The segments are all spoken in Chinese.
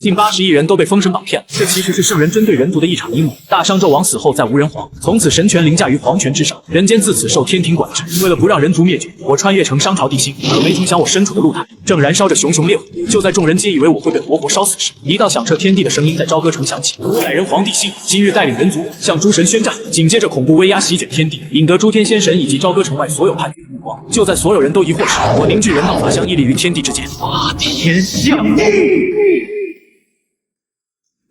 近80亿人都被封神榜骗了。这其实是圣人针对人族的一场阴谋。大商纣王死后再无人皇，从此神权凌驾于皇权之上，人间自此受天庭管制。为了不让人族灭绝，我穿越成商朝地心，可没成想我身处的露台正燃烧着熊熊烈火。就在众人皆以为我会被活活烧死时，一道响彻天地的声音在朝歌城响起：乃人皇帝心，今日带领人族向诸神宣战。紧接着恐怖威压席卷天地，引得诸天仙神以及朝歌城外所有叛军的目光。就在所有人都疑惑时，我凝聚人道法相，屹立于天地之间。发天象地。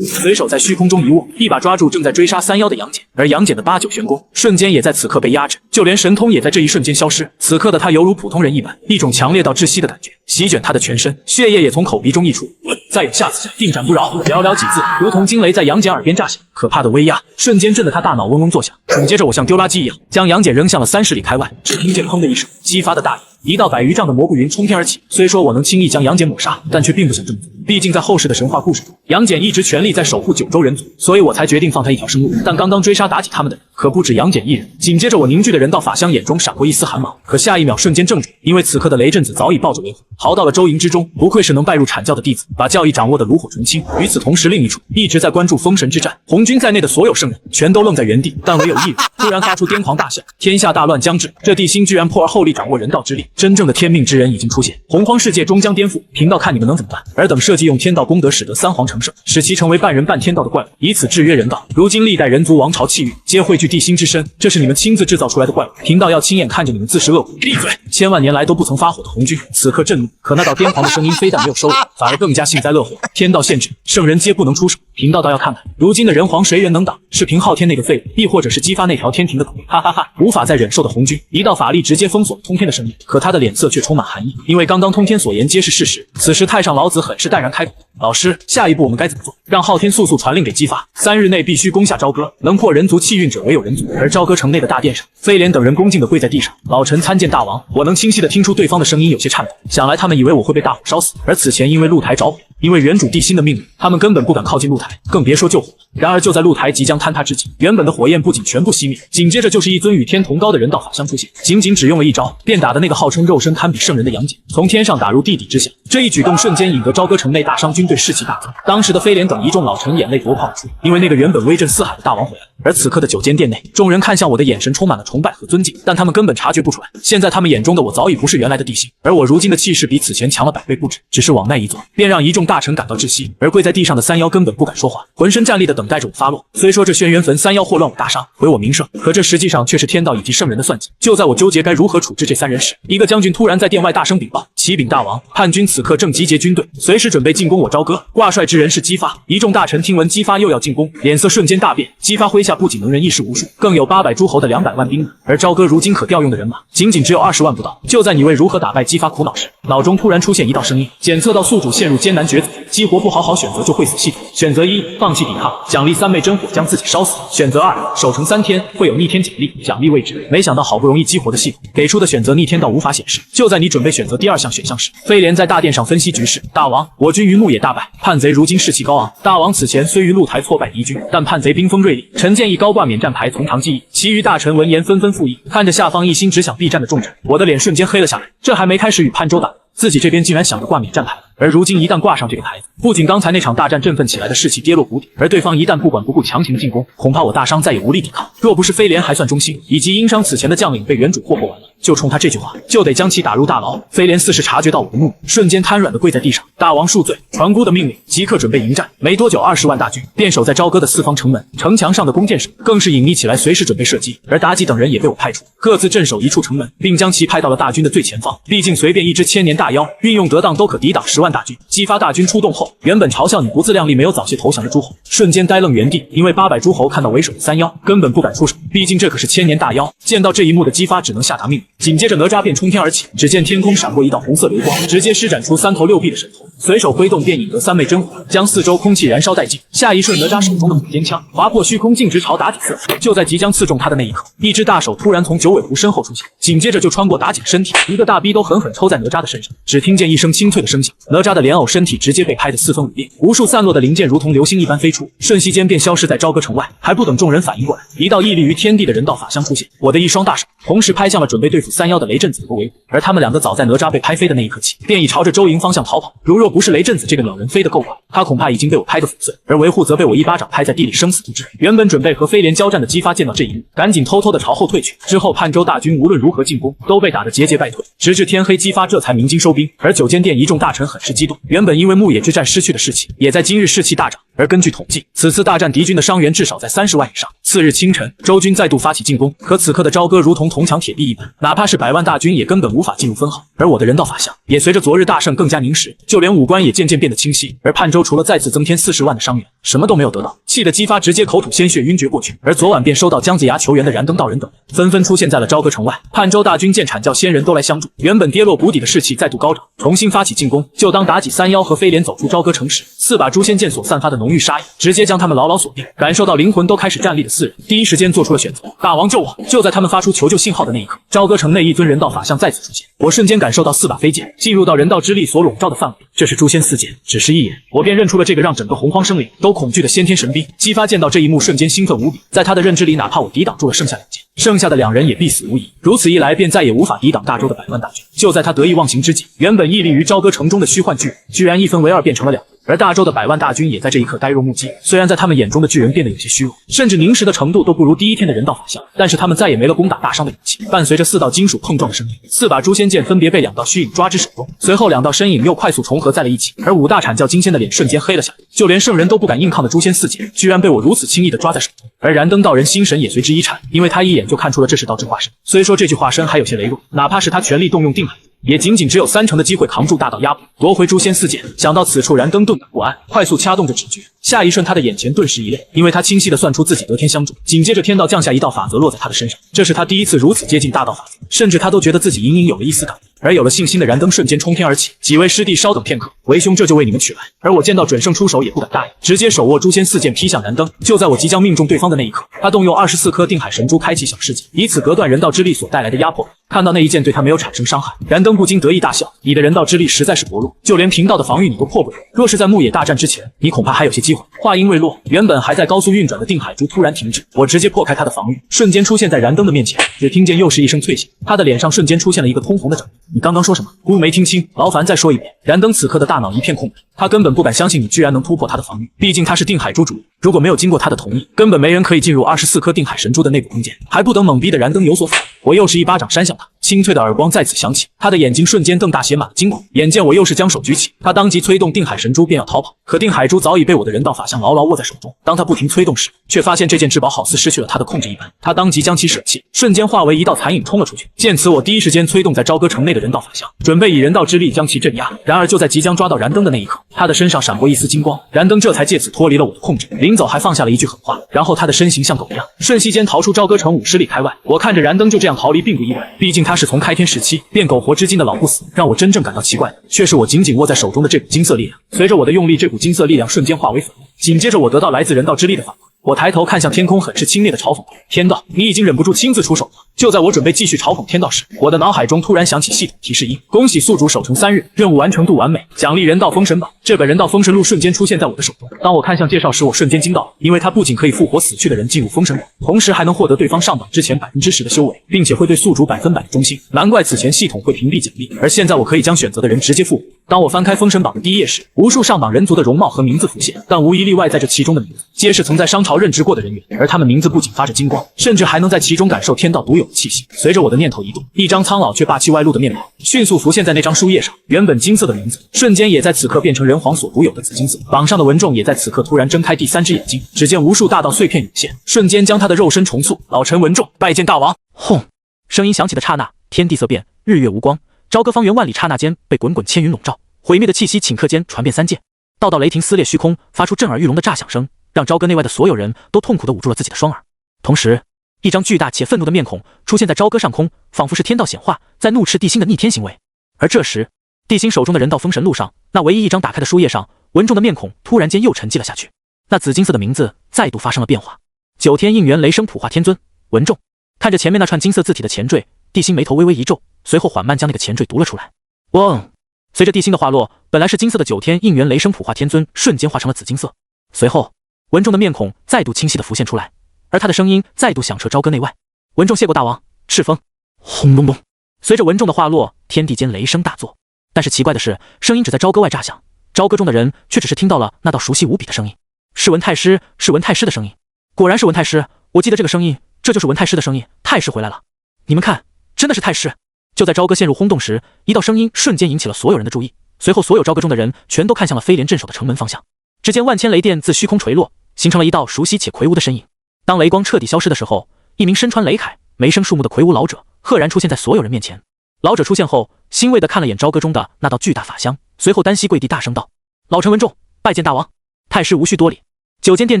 随手在虚空中一握，一把抓住正在追杀三妖的杨戬，而杨戬的8九玄功瞬间也在此刻被压制，就连神通也在这一瞬间消失。此刻的他犹如普通人一般，一种强烈到窒息的感觉席卷他的全身，血液也从口鼻中溢出。再有下次，定斩不饶！寥寥几字，如同惊雷在杨戬耳边炸响，可怕的威压瞬间震得他大脑嗡嗡作响。紧接着，我像丢垃圾一样将杨戬扔向了30里开外，只听见砰的一声，激发的大意，一道100余丈的蘑菇云冲天而起。虽说我能轻易将杨戬抹杀，但却并不想这么做。毕竟在后世的神话故事中，杨戬一直全力在守护九州人族，所以我才决定放他一条生路。但刚刚追杀妲己他们的人可不止杨戬一人。紧接着，我凝聚的人道法相眼中闪过一丝寒芒，可下一秒瞬间怔住，因为此刻的雷震子早已抱着为火，逃到了周营之中。不愧是能拜入阐教的弟子，把教义掌握得炉火纯青。与此同时，另一处一直在关注封神之战，红军在内的所有圣人全都愣在原地，但唯有一人突然发出癫狂大笑：天下大乱将至！这地心居然破而后立，掌握人道之力，真正的天命之人已经出现，洪荒世界终将颠覆。贫道看你们能怎么办？尔等设计用天道功德使得三皇成圣，使其成为半人半天道的怪物，以此制约人道。如今历代人族王朝气运皆汇聚地心之身，这是你们亲自制造出来的怪物，贫道要亲眼看着你们自食恶果！闭嘴！千万年来都不曾发火的红军此刻震怒，可那道癫狂的声音非但没有收敛，反而更加幸灾乐祸。天道限制，圣人皆不能出手，贫道倒要看看如今的人皇谁人能挡？是平昊天那个废物，亦或者是激发那条天庭的狗？哈哈哈！无法再忍受的红军，一道法力直接封锁了通天的声音，可他的脸色却充满寒意，因为刚刚通天所言皆是事实。此时太上老子很是淡然开口：老师，下一步我们该怎么做？让昊天速速传令给姬发，3日内必须攻下朝歌，能破人族气运者唯有人族。而朝歌城内的大殿上，飞廉等人恭敬地跪在地上：老臣参见大王。我能清晰地听出对方的声音有些颤抖，想来他们以为我会被大火烧死，而此前因为露台着火，因为原主地心的命令，他们根本不敢靠近露台，更别说救火。然而就在露台即将坍塌之际，原本的火焰不仅全部熄灭，紧接着就是一尊与天同高的人道法相出现，仅仅只用了一招，便打得那个号称肉身堪比圣人的杨戬从天上打入地底之下。这一举动瞬间引得朝歌城内大商军队士气大增，当时的飞廉等一众老臣眼泪夺眶而出，因为那个原本威震四海的大王回来了。而此刻的九间殿内，众人看向我的眼神充满了崇拜和尊敬，但他们根本察觉不出来，现在他们眼中的我早已不是原来的地心，而我如今的气势比此前强了100倍不止。只是往那一坐，便让一众大臣感到窒息，而跪在地上的三妖根本不敢说话，浑身站立的等待着我发落。虽说这轩辕坟三妖祸乱我大商，毁我名声，可这实际上却是天道以及圣人的算计。就在我纠结该如何处置这3人时，一个将军突然在殿外大声禀报：启禀大王，叛军此刻正集结军队，随时准备进攻我朝歌。挂帅之人是姬发。一众大臣听闻姬发又要进攻，脸色瞬间大变。姬发麾下不仅能人异士无数，更有800诸侯的200万兵马，而朝歌如今可调用的人马仅仅只有20万不到。就在你为如何打败姬发苦恼时，脑中突然出现一道声音：检测到宿主陷入艰难抉择，激活不好好选择就会死系统。选择1，放弃抵抗，奖励3枚真火将自己烧死；选择2，守城3天，会有逆天奖励，奖励未知。没想到好不容易激活的系统给出的选择逆天到无法显示。就在你准备选择第2项选项时，飞廉在大殿上分析局势：大王，我军于牧野大败，叛贼如今士气高昂。大王此前虽于露台挫败敌军，但叛贼兵锋锐利，臣建议高挂免战牌从长计议。其余大臣闻言纷纷附议。看着下方一心只想避战的众臣，我的脸瞬间黑了下来。这还没开始与叛周打，自己这边竟然想着挂免战牌了。而如今一旦挂上这个牌子，不仅刚才那场大战振奋起来的士气跌落谷底，而对方一旦不管不顾强行的进攻，恐怕我大商再也无力抵抗。若不是飞廉还算忠心，以及殷商此前的将领被原主霍霍完了，就冲他这句话，就得将其打入大牢。飞廉似是察觉到我的怒目，瞬间瘫软的跪在地上：大王恕罪，传姑的命令，即刻准备迎战。没多久，20万大军便守在朝歌的4方城门，城墙上的弓箭手更是隐匿起来，随时准备射击。而妲己等人也被我派出，各自镇守一处城门，并将其派到了大军的最前方。毕竟随便一只千年大妖运用得当，都可抵挡10万大军。激发大军出动后，原本嘲笑你不自量力、没有早些投降的诸侯，瞬间呆愣原地，因为800诸侯看到为首的3妖，根本不敢出手。毕竟这可是千年大妖。见到这一幕的激发只能下达命令，紧接着哪吒便冲天而起，只见天空闪过一道红色流光，直接施展出3头6臂的神通，随手挥动便引得3枚真火，将四周空气燃烧殆尽。下一瞬，哪吒手中的火尖枪划破虚空，径直朝妲己刺来。就在即将刺中他的那一刻，一只大手突然从九尾狐身后出现，紧接着就穿过妲己的身体，一个大逼都狠狠抽在哪吒的身上。只听见一声清脆的声响，哪哪吒的莲藕身体直接被拍得四分五裂，无数散落的零件如同流星一般飞出，瞬息间便消失在朝歌城外。还不等众人反应过来，一道屹立于天地的人道法相出现，我的一双大手同时拍向了准备对付三妖的雷震子和韦武，而他们两个早在哪吒被拍飞的那一刻起，便已朝着周营方向逃跑。如若不是雷震子这个鸟人飞得够快，他恐怕已经被我拍得粉碎，而维护则被我一巴掌拍在地里生死不知。原本准备和飞廉交战的姬发见到这一幕，赶紧偷偷的朝后退去。之后叛周大军无论如何进攻，都被打得节节败退，直至天黑，姬发这才鸣金收兵。而九间殿一众大臣很是激动，原本因为牧野之战失去的士气，也在今日士气大涨。而根据统计，此次大战敌军的伤员至少在30万以上。次日清晨，周军再度发起进攻，可此刻的朝歌如同铜墙铁壁一般，哪怕是100万大军也根本无法进入分号。而我的人道法相也随着昨日大胜更加凝实，就连五官也渐渐变得清晰。而叛周除了再次增添40万的伤员，什么都没有得到，气得姬发直接口吐鲜血晕厥过去。而昨晚便收到姜子牙求援的燃灯道人等人纷纷出现在了朝歌城外，叛周大军见阐教仙人都来相助，原本跌落谷底的士气再度高涨，重新发起进攻。就当妲己、三妖和飞廉走出朝歌城时，4把诛仙剑所散发的浓郁杀意直接将他们牢牢锁定。感受到灵魂都开始站立的4人第一时间做出了选择，大王救我！就在他们发出求救信号的那一刻，朝歌城内一尊人道法相再次出现，我瞬间感受到4把飞剑进入到人道之力所笼罩的范围，这是诛仙4剑。只是一眼，我便认出了这个让整个洪荒生灵都恐惧的先天神兵。姬发见到这一幕，瞬间兴奋无比，在他的认知里，哪怕我抵挡住了剩下2剑，剩下的2人也必死无疑。如此一来，便再也无法抵挡大周的100万大军。就在他得意忘形之际，原本屹立于朝歌城中的虚幻巨人，居然一分为2，变成了2。而大周的100万大军也在这一刻呆若木鸡。虽然在他们眼中的巨人变得有些虚弱，甚至凝实的程度都不如第一天的人道法相，但是他们再也没了攻打大商的勇气。伴随着4道金属碰撞的声音，4把诛仙剑分别被2道虚影抓至手中，随后2道身影又快速重合在了一起。而5大阐教金仙的脸瞬间黑了下来，就连圣人都不敢硬抗的诛仙4剑，居然被我如此轻易的抓在手中。而燃灯道人心神也随之一颤，因为他一眼就看出了这是道之化身。虽说这具化身还有些羸弱，哪怕是他全力动用定海，也仅仅只有30%的机会扛住大道压迫，夺回诛仙4剑。想到此处，燃灯顿感不安，快速掐动着指诀。下一瞬，他的眼前顿时一亮，因为他清晰地算出自己得天相助。紧接着，天道降下一道法则落在他的身上，这是他第一次如此接近大道法则，甚至他都觉得自己隐隐有了一丝感应。而有了信心的燃灯瞬间冲天而起，几位师弟稍等片刻，为兄这就为你们取来。而我见到准圣出手也不敢大意，直接手握诛仙4剑劈向燃灯。就在我即将命中对方的那一刻，他动用24颗定海神珠开启小世界，以此隔断人道之力所带来的压迫。看到那一剑对他没有产生伤害，燃灯不禁得意大笑，你的人道之力实在是薄弱，就连贫道的防御你都破不了，若是在牧野大战之前，你恐怕还有些机会。话音未落，原本还在高速运转的定海珠突然停止，我直接破开他的防御，瞬间出现在燃灯的面前。只听见又是一声脆响，他的脸上瞬间出现了一个通红的掌印。你刚刚说什么？姑没听清，劳烦再说一遍。燃灯此刻的大脑一片空白，他根本不敢相信你居然能突破他的防御，毕竟他是定海珠主人，如果没有经过他的同意，根本没人可以进入24颗定海神珠的内部空间。还不等懵逼的燃灯有所反应，我又是一巴掌扇向他，清脆的耳光再次响起，他的眼睛瞬间瞪大，写满了惊恐。眼见我又是将手举起，他当即催动定海神珠便要逃跑，可定海珠早已被我的人道法相牢牢握在手中。当他不停催动时，却发现这件至宝好似失去了他的控制一般，他当即将其舍弃，瞬间化为一道残影冲了出去。见此，我第一时间催动在朝歌城内的人道法相，准备以人道之力将其镇压。然而就在即将抓到燃灯的那一刻，他的身上闪过一丝金光，燃灯这才借此脱离了我的控制。临走还放下了一句狠话，然后他的身形像狗一样瞬息间逃出朝歌城50里开外。我看着燃灯就这样逃离并不意外，毕竟他是从开天时期便苟活至今的老不死。让我真正感到奇怪的却是我紧紧握在手中的这股金色力量，随着我的用力，这股金色力量瞬间化为粉末。紧接着我得到来自人道之力的反馈，我抬头看向天空，很是轻蔑的嘲讽道：天道，你已经忍不住亲自出手了。就在我准备继续嘲讽天道时，我的脑海中突然响起系统提示音：恭喜宿主守城3日，任务完成度完美，奖励人道封神榜。这本人道封神录瞬间出现在我的手中。当我看向介绍时，我瞬间惊到了，因为它不仅可以复活死去的人进入封神榜，同时还能获得对方上榜之前10%的修为，并且会对宿主100%的忠心。难怪此前系统会屏蔽奖励，而现在我可以将选择的人直接复活。当我翻开封神榜的第一页时，无数上榜人族的容貌和名字浮现，但无一例外，在这其中的名字皆是曾在商朝任职过的人员，而他们名字不仅发着金光，甚至还能在其中感受天道独有的气息。随着我的念头移动，一张苍老却霸气外露的面庞迅速浮现在那张书页上，原本金色的名字瞬间也在此刻变成人皇所独有的紫金色，榜上的文仲也在此刻突然睁开第3只眼睛，只见无数大道碎片涌现，瞬间将他的肉身重塑。老臣文仲拜见大王。轰！声音响起的刹那，天地色变，日月无光，朝歌方圆万里，刹那间被滚滚千云笼罩，毁灭的气息顷刻间传遍3界，道道雷霆撕裂虚空，发出震耳欲聋的炸响声，让朝歌内外的所有人都痛苦地捂住了自己的双耳。同时，一张巨大且愤怒的面孔出现在朝歌上空，仿佛是天道显化，在怒斥地心的逆天行为。而这时，地心手中的人道封神录上，那唯一一张打开的书页上，文仲的面孔突然间又沉寂了下去，那紫金色的名字再度发生了变化：9天应元雷声普化天尊文仲。看着前面那串金色字体的前缀，地心眉头微微一皱，随后缓慢将那个前缀读了出来。嗡！随着地心的话落，本来是金色的9天应元雷声普化天尊瞬间化成了紫金色。随后，文仲的面孔再度清晰地浮现出来，而他的声音再度响彻朝歌内外。文仲谢过大王。赤风，轰隆隆。随着文仲的话落，天地间雷声大作。但是奇怪的是，声音只在朝歌外炸响，朝歌中的人却只是听到了那道熟悉无比的声音。是文太师，是文太师的声音。果然是文太师，我记得这个声音，这就是文太师的声音。太师回来了，你们看，真的是太师。就在朝歌陷入轰动时，一道声音瞬间引起了所有人的注意。随后，所有朝歌中的人全都看向了飞廉镇守的城门方向。只见万千雷电自虚空垂落，形成了一道熟悉且魁梧的身影。当雷光彻底消失的时候，一名身穿雷铠、眉生树木的魁梧老者赫然出现在所有人面前。老者出现后，欣慰地看了眼朝歌中的那道巨大法相，随后单膝跪地，大声道：“老臣文仲，拜见大王。”太师无需多礼。九间殿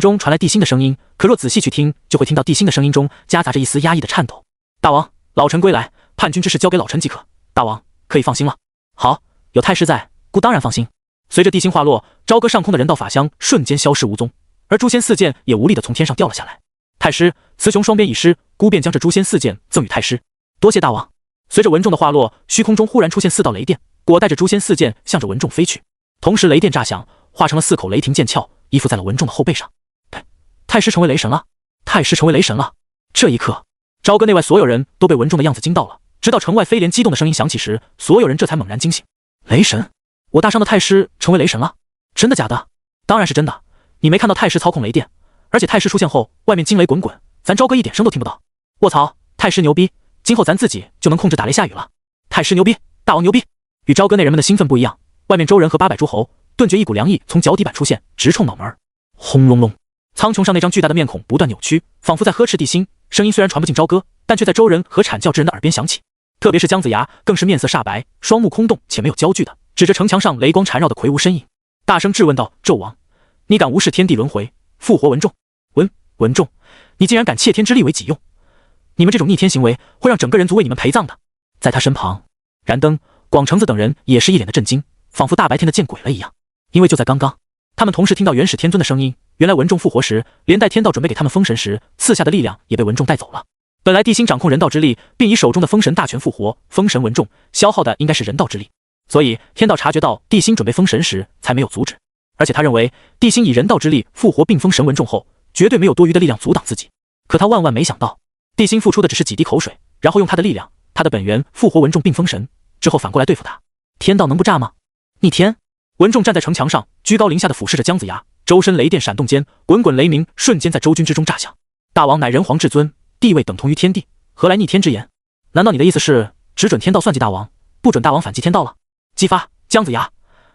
中传来地心的声音，可若仔细去听，就会听到地心的声音中夹杂着一丝压抑的颤抖。大王，老臣归来，叛军之事交给老臣即可，大王可以放心了。好，有太师在，孤当然放心。随着地心化落，朝歌上空的人道法相瞬间消失无踪，而诛仙4剑也无力地从天上掉了下来。太师，雌雄双边已失，孤便将这诛仙4剑赠与太师。多谢大王。随着文仲的话落，虚空中忽然出现4道雷电，裹带着诛仙4剑向着文仲飞去。同时雷电炸响，化成了4口雷霆剑鞘，依附在了文仲的后背上。太师成为雷神了！太师成为雷神了！这一刻，朝歌内外所有人都被文仲的样子惊到了。直到城外飞廉激动的声音响起时，所有人这才猛然惊醒。雷神！我大伤的太师成为雷神了？真的假的？当然是真的。你没看到太师操控雷电，而且太师出现后，外面惊雷滚滚，咱朝歌一点声都听不到。卧槽，太师牛逼！今后咱自己就能控制打雷下雨了。太师牛逼，大王牛逼！与朝歌内人们的兴奋不一样，外面周人和800诸侯顿觉一股凉意从脚底板出现，直冲脑门。轰隆隆，苍穹上那张巨大的面孔不断扭曲，仿佛在呵斥地心。声音虽然传不进朝歌，但却在周人和阐教之人的耳边响起。特别是姜子牙，更是面色煞白，双目空洞且没有焦距的指着城墙上雷光缠绕的魁梧身影，大声质问道：“纣王，你敢无视天地轮回，复活文仲？文仲，你竟然敢窃天之力为己用！你们这种逆天行为，会让整个人族为你们陪葬的。”在他身旁，燃灯、广成子等人也是一脸的震惊，仿佛大白天的见鬼了一样。因为就在刚刚，他们同时听到元始天尊的声音。原来文仲复活时，连带天道准备给他们封神时赐下的力量也被文仲带走了。本来地心掌控人道之力，并以手中的封神大权复活封神文仲，消耗的应该是人道之力，所以天道察觉到地心准备封神时，才没有阻止。而且他认为地心以人道之力复活并封神文仲后，绝对没有多余的力量阻挡自己。可他万万没想到，地心付出的只是几滴口水，然后用他的力量，他的本源复活文仲并封神之后，反过来对付他。天道能不炸吗？逆天！文仲站在城墙上，居高临下的俯视着姜子牙，周身雷电闪动间，滚滚雷鸣瞬间在周军之中炸响。大王乃人皇至尊，地位等同于天地，何来逆天之言？难道你的意思是只准天道算计大王，不准大王反击天道了？激发姜子牙，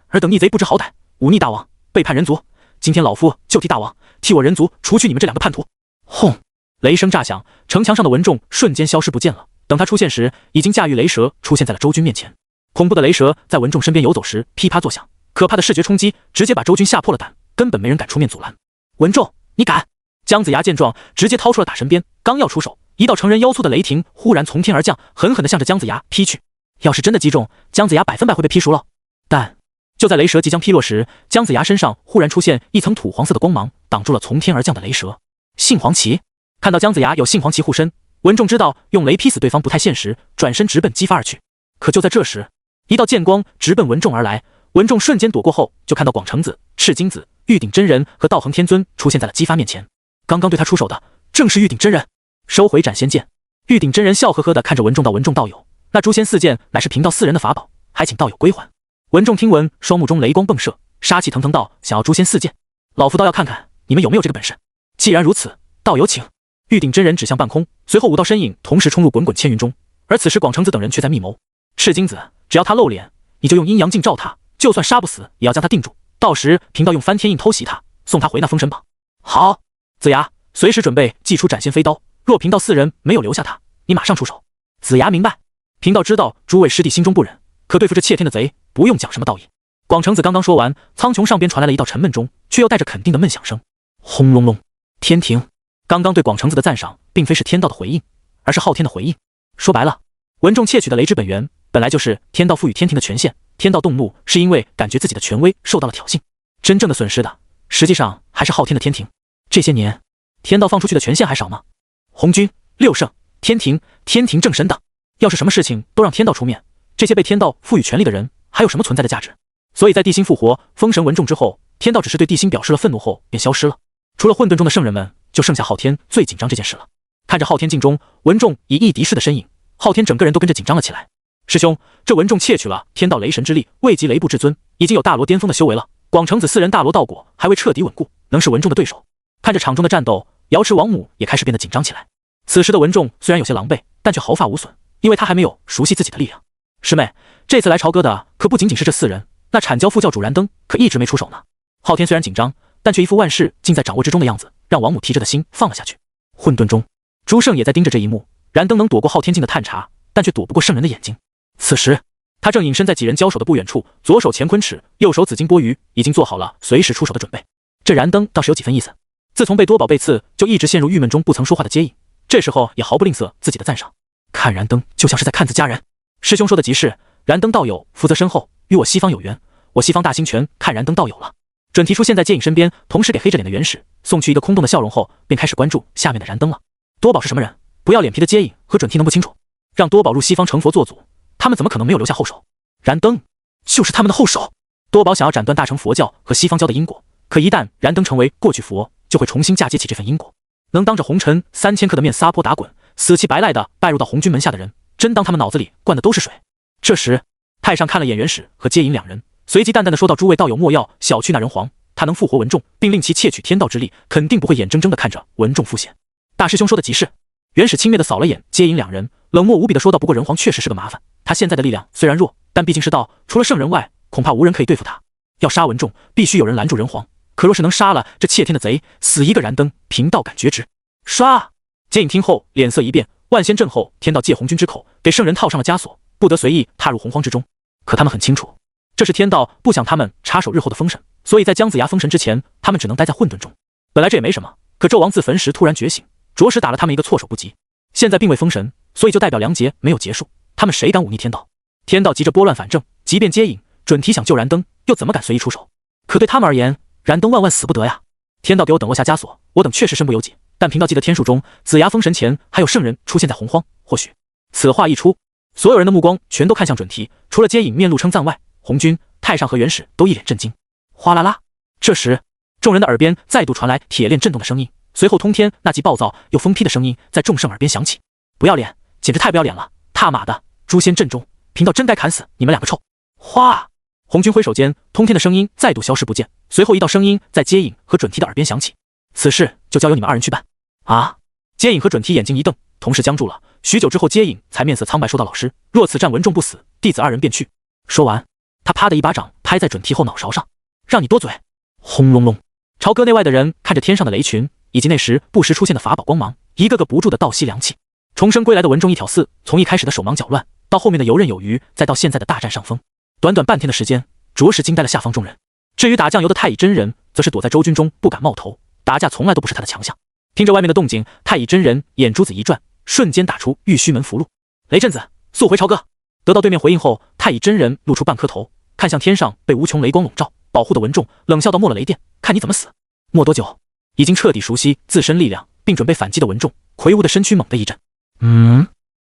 尔等逆贼不知好歹，忤逆大王，背叛人族！今天老夫就替大王，替我人族除去你们这2个叛徒！轰！雷声炸响，城墙上的文仲瞬间消失不见了。等他出现时，已经驾驭雷蛇出现在了周军面前。恐怖的雷蛇在文仲身边游走时噼啪作响，可怕的视觉冲击直接把周军吓破了胆，根本没人敢出面阻拦。文仲，你敢！姜子牙见状，直接掏出了打神鞭，刚要出手，一道成人腰粗的雷霆忽然从天而降，狠狠地向着姜子牙劈去。要是真的击中，姜子牙100%会被劈熟了。但就在雷蛇即将劈落时，姜子牙身上忽然出现一层土黄色的光芒，挡住了从天而降的雷蛇。杏黄旗！看到姜子牙有杏黄旗护身，文仲知道用雷劈死对方不太现实，转身直奔激发而去。可就在这时，一道剑光直奔文仲而来，文仲瞬间躲过后，就看到广成子、赤金子、玉鼎真人和道恒天尊出现在了激发面前。刚刚对他出手的正是玉鼎真人。收回斩仙剑，玉鼎真人笑呵呵地看着文仲道：“文仲道友，那诛仙4剑乃是贫道4人的法宝，还请道友归还。”文仲听闻，双目中雷光迸射，杀气腾腾道：“想要诛仙4剑，老夫倒要看看你们有没有这个本事。既然如此，道友请。”玉鼎真人指向半空，随后5道身影同时冲入滚滚千云中。而此时广成子等人却在密谋。赤金子，只要他露脸，你就用阴阳镜照他，就算杀不死，也要将他定住。到时贫道用翻天印偷袭他，送他回那封神榜。好，子牙，随时准备祭出斩仙飞刀。若贫道4人没有留下他，你马上出手。子牙明白。贫道知道诸位师弟心中不忍，可对付这窃天的贼，不用讲什么道义。广成子刚刚说完，苍穹上边传来了一道沉闷中却又带着肯定的闷响声。轰隆隆，天庭。刚刚对广成子的赞赏，并非是天道的回应，而是昊天的回应。说白了，文仲窃取的雷之本源，本来就是天道赋予天庭的权限。天道动怒，是因为感觉自己的权威受到了挑衅，真正的损失的，实际上还是昊天的天庭。这些年，天道放出去的权限还少吗？红军、六圣、天庭、天庭正神等，要是什么事情都让天道出面，这些被天道赋予权力的人，还有什么存在的价值？所以在地心复活封神文仲之后，天道只是对地心表示了愤怒后便消失了。除了混沌中的圣人们，就剩下昊天最紧张这件事了。看着昊天镜中文仲以一敌视的身影，昊天整个人都跟着紧张了起来。师兄，这文仲窃取了天道雷神之力，位极雷部至尊，已经有大罗巅峰的修为了。广成子4人大罗道果还未彻底稳固，能是文仲的对手。看着场中的战斗，瑶池王母也开始变得紧张起来。此时的文仲虽然有些狼狈，但却毫发无损，因为他还没有熟悉自己的力量。师妹，这次来朝歌的可不仅仅是这4人，那阐教副教主燃灯可一直没出手呢。昊天虽然紧张，但却一副万事尽在掌握之中的样子，让王母提着的心放了下去。混沌中，朱胜也在盯着这一幕。燃灯能躲过昊天镜的探查，但却躲不过圣人的眼睛。此时他正隐身在几人交手的不远处，左手乾坤尺，右手紫金钵盂，已经做好了随时出手的准备。这燃灯倒是有几分意思，自从被多宝背刺，就一直陷入郁闷中不曾说话的接引，这时候也毫不吝啬自己的赞赏。看燃灯就像是在看自家人。师兄说的极是，燃灯道友福泽深厚，与我西方有缘，我西方大兴拳看燃灯道友了。准提出现在接引身边，同时给黑着脸的原始送去一个空洞的笑容后，便开始关注下面的燃灯了。多宝是什么人？不要脸皮的接引和准提能不清楚？让多宝入西方成佛做祖，他们怎么可能没有留下后手？燃灯就是他们的后手。多宝想要斩断大乘佛教和西方教的因果，可一旦燃灯成为过去佛，就会重新嫁接起这份因果。能当着红尘3000克的面撒泼打滚，死气白赖的拜入到红军门下的人，真当他们脑子里灌的都是水。这时太上看了眼元始和接引两人，随即淡淡的说道：诸位道友莫要小觑那人皇，他能复活文仲，并令其窃取天道之力，肯定不会眼睁睁的看着文仲复显。大师兄说的极是。元始轻蔑的扫了眼接引两人，冷漠无比的说道：不过人皇确实是个麻烦，他现在的力量虽然弱，但毕竟是道，除了圣人外，恐怕无人可以对付他。要杀文仲，必须有人拦住人皇，可若是能杀了这窃天的贼，死一个燃灯，贫道敢绝之。唰！接引听后脸色一变，万仙阵后天道借红军之口，给圣人套上了枷锁，不得随意踏入洪荒之中。可他们很清楚，这是天道不想他们插手日后的封神，所以在姜子牙封神之前，他们只能待在混沌中。本来这也没什么，可纣王自焚时突然觉醒，着实打了他们一个措手不及。现在并未封神，所以就代表梁劫没有结束，他们谁敢忤逆天道？天道急着拨乱反正，即便接引准提想救燃灯，又怎么敢随意出手？可对他们而言，燃灯万万死不得呀！天道给我等落下枷锁，我等确实身不由己，但贫道记得天数中，子牙封神前还有圣人出现在洪荒，或许……此话一出，所有人的目光全都看向准提，除了接引面露称赞外，红军、太上和元始都一脸震惊。哗啦啦！这时，众人的耳边再度传来铁链震动的声音。随后通天那极暴躁又疯批的声音在众圣耳边响起：不要脸，简直太不要脸了！他妈的，诛仙阵中，贫道真该砍死你们两个臭！哗！红军挥手间，通天的声音再度消失不见。随后一道声音在接引和准提的耳边响起：此事就交由你们二人去办。啊！接引和准提眼睛一瞪，同时僵住了。许久之后，接引才面色苍白说道：老师，若此战文仲不死，弟子二人便去。说完，他啪的一巴掌拍在准提后脑勺上：让你多嘴！轰隆隆！朝歌内外的人看着天上的雷群以及那时不时出现的法宝光芒，一个个不住的倒吸凉气。重生归来的文仲一挑四，从一开始的手忙脚乱，到后面的游刃有余，再到现在的大占上风，短短半天的时间，着实惊呆了下方众人。至于打酱油的太乙真人，则是躲在周军中不敢冒头，打架从来都不是他的强项。听着外面的动静，太乙真人眼珠子一转，瞬间打出玉虚门符箓：雷震子，速回朝歌！得到对面回应后，太乙真人露出半颗头，看向天上被无穷雷光笼罩保护的文仲，冷笑道：没了雷电，看你怎么死！没多久，已经彻底熟悉自身力量并准备反击的文仲，魁梧的身躯猛地一震。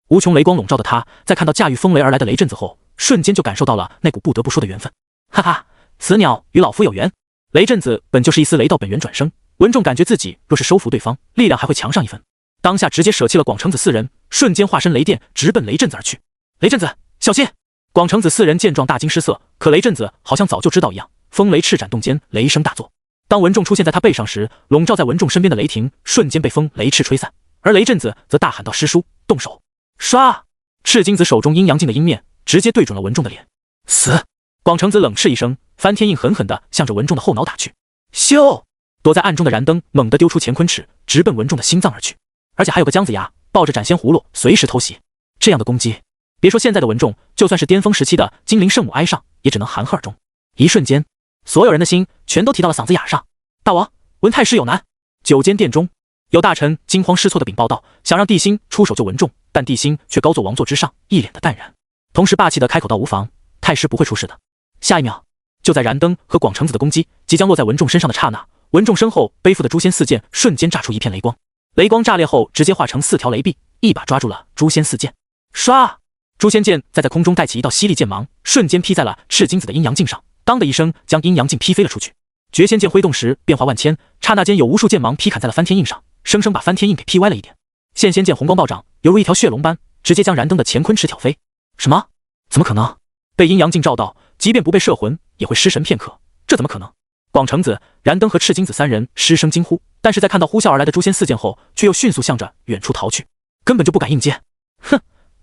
无穷雷光笼罩的他，在看到驾驭风雷而来的雷震子后，瞬间就感受到了那股不得不说的缘分。哈哈，此鸟与老夫有缘。雷震子本就是一丝雷道本源转生，文仲感觉自己若是收服对方，力量还会强上一分。当下直接舍弃了广成子4人，瞬间化身雷电，直奔雷震子而去。雷震子，小心！广成子4人见状大惊失色，可雷震子好像早就知道一样，风雷赤斩动间，雷声大作。当文仲出现在他背上时，笼罩在文仲身边的雷霆瞬间被风雷赤吹散，而雷震子则大喊道：师叔，动手！唰！赤金子手中阴阳镜的阴面直接对准了文仲的脸。死！广成子冷斥一声，翻天印狠狠地向着文仲的后脑打去。咻！躲在暗中的燃灯猛地丢出乾坤尺，直奔文仲的心脏而去。而且还有个姜子牙抱着斩仙葫芦随时偷袭，这样的攻击，别说现在的文仲，就算是巅峰时期的精灵圣母挨上，也只能含恨而终。一瞬间，所有人的心全都提到了嗓子眼上。大王，文太师有难！九间殿中，有大臣惊慌失措地禀报道，想让帝辛出手救文仲，但帝辛却高坐王座之上，一脸的淡然，同时霸气地开口道：无妨，太师不会出事的。下一秒，就在燃灯和广成子的攻击即将落在文仲身上的刹那，文仲身后背负的诛仙4剑瞬间炸出一片雷光，雷光炸裂后直接化成4条雷臂，一把抓住了诛仙4剑。唰！诛仙剑在空中带起一道犀利剑芒，瞬间劈在了赤金子的阴阳镜上，当的一声将阴阳镜劈飞了出去。绝仙剑挥动时变化万千，刹那间有无数剑芒劈砍在了翻天印上，生生把翻天印给劈歪了一点。现仙剑红光暴涨，犹如一条血龙般，直接将燃灯的乾坤池挑飞。什么？怎么可能？被阴阳镜照到，即便不被摄魂，也会失神片刻。这怎么可能？广成子、燃灯和赤金子三人失声惊呼，但是在看到呼啸而来的诛仙四剑后，却又迅速向着远处逃去，根本就不敢应接。哼，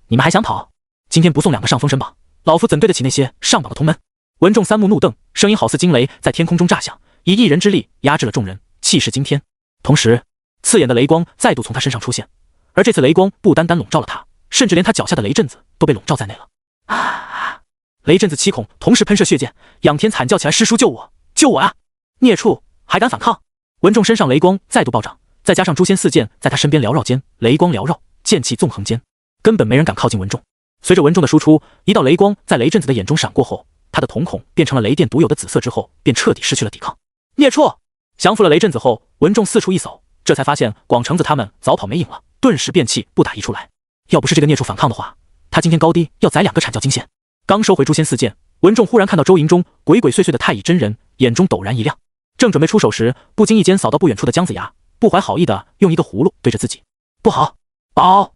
你们还想跑？今天不送2个上封神榜，老夫怎对得起那些上榜的同门？文仲三目怒瞪，声音好似惊雷在天空中炸响，以一人之力压制了众人，气势惊天。同时，刺眼的雷光再度从他身上出现，而这次雷光不单单笼罩了他，甚至连他脚下的雷阵子都被笼罩在内了。啊！雷阵子七孔同时喷射血剑，仰天惨叫起来：“师叔救我！救我啊！孽畜，还敢反抗！”文仲身上雷光再度暴涨，再加上诛仙四剑在他身边缭绕间，雷光缭绕，剑气纵横间，根本没人敢靠近文仲。随着文仲的输出，一道雷光在雷阵子的眼中闪过后，他的瞳孔变成了雷电独有的紫色之后，便彻底失去了抵抗。孽畜！降服了雷阵子后，文仲四处一扫，这才发现广成子他们早跑没影了，顿时便气不打一处来。要不是这个孽畜反抗的话，他今天高低要宰2个阐教金仙。刚收回诛仙四剑，文仲忽然看到周营中鬼鬼祟祟的太乙真人，眼中陡然一亮，正准备出手时，不经意间扫到不远处的姜子牙，不怀好意的用一个葫芦对着自己。不好！宝，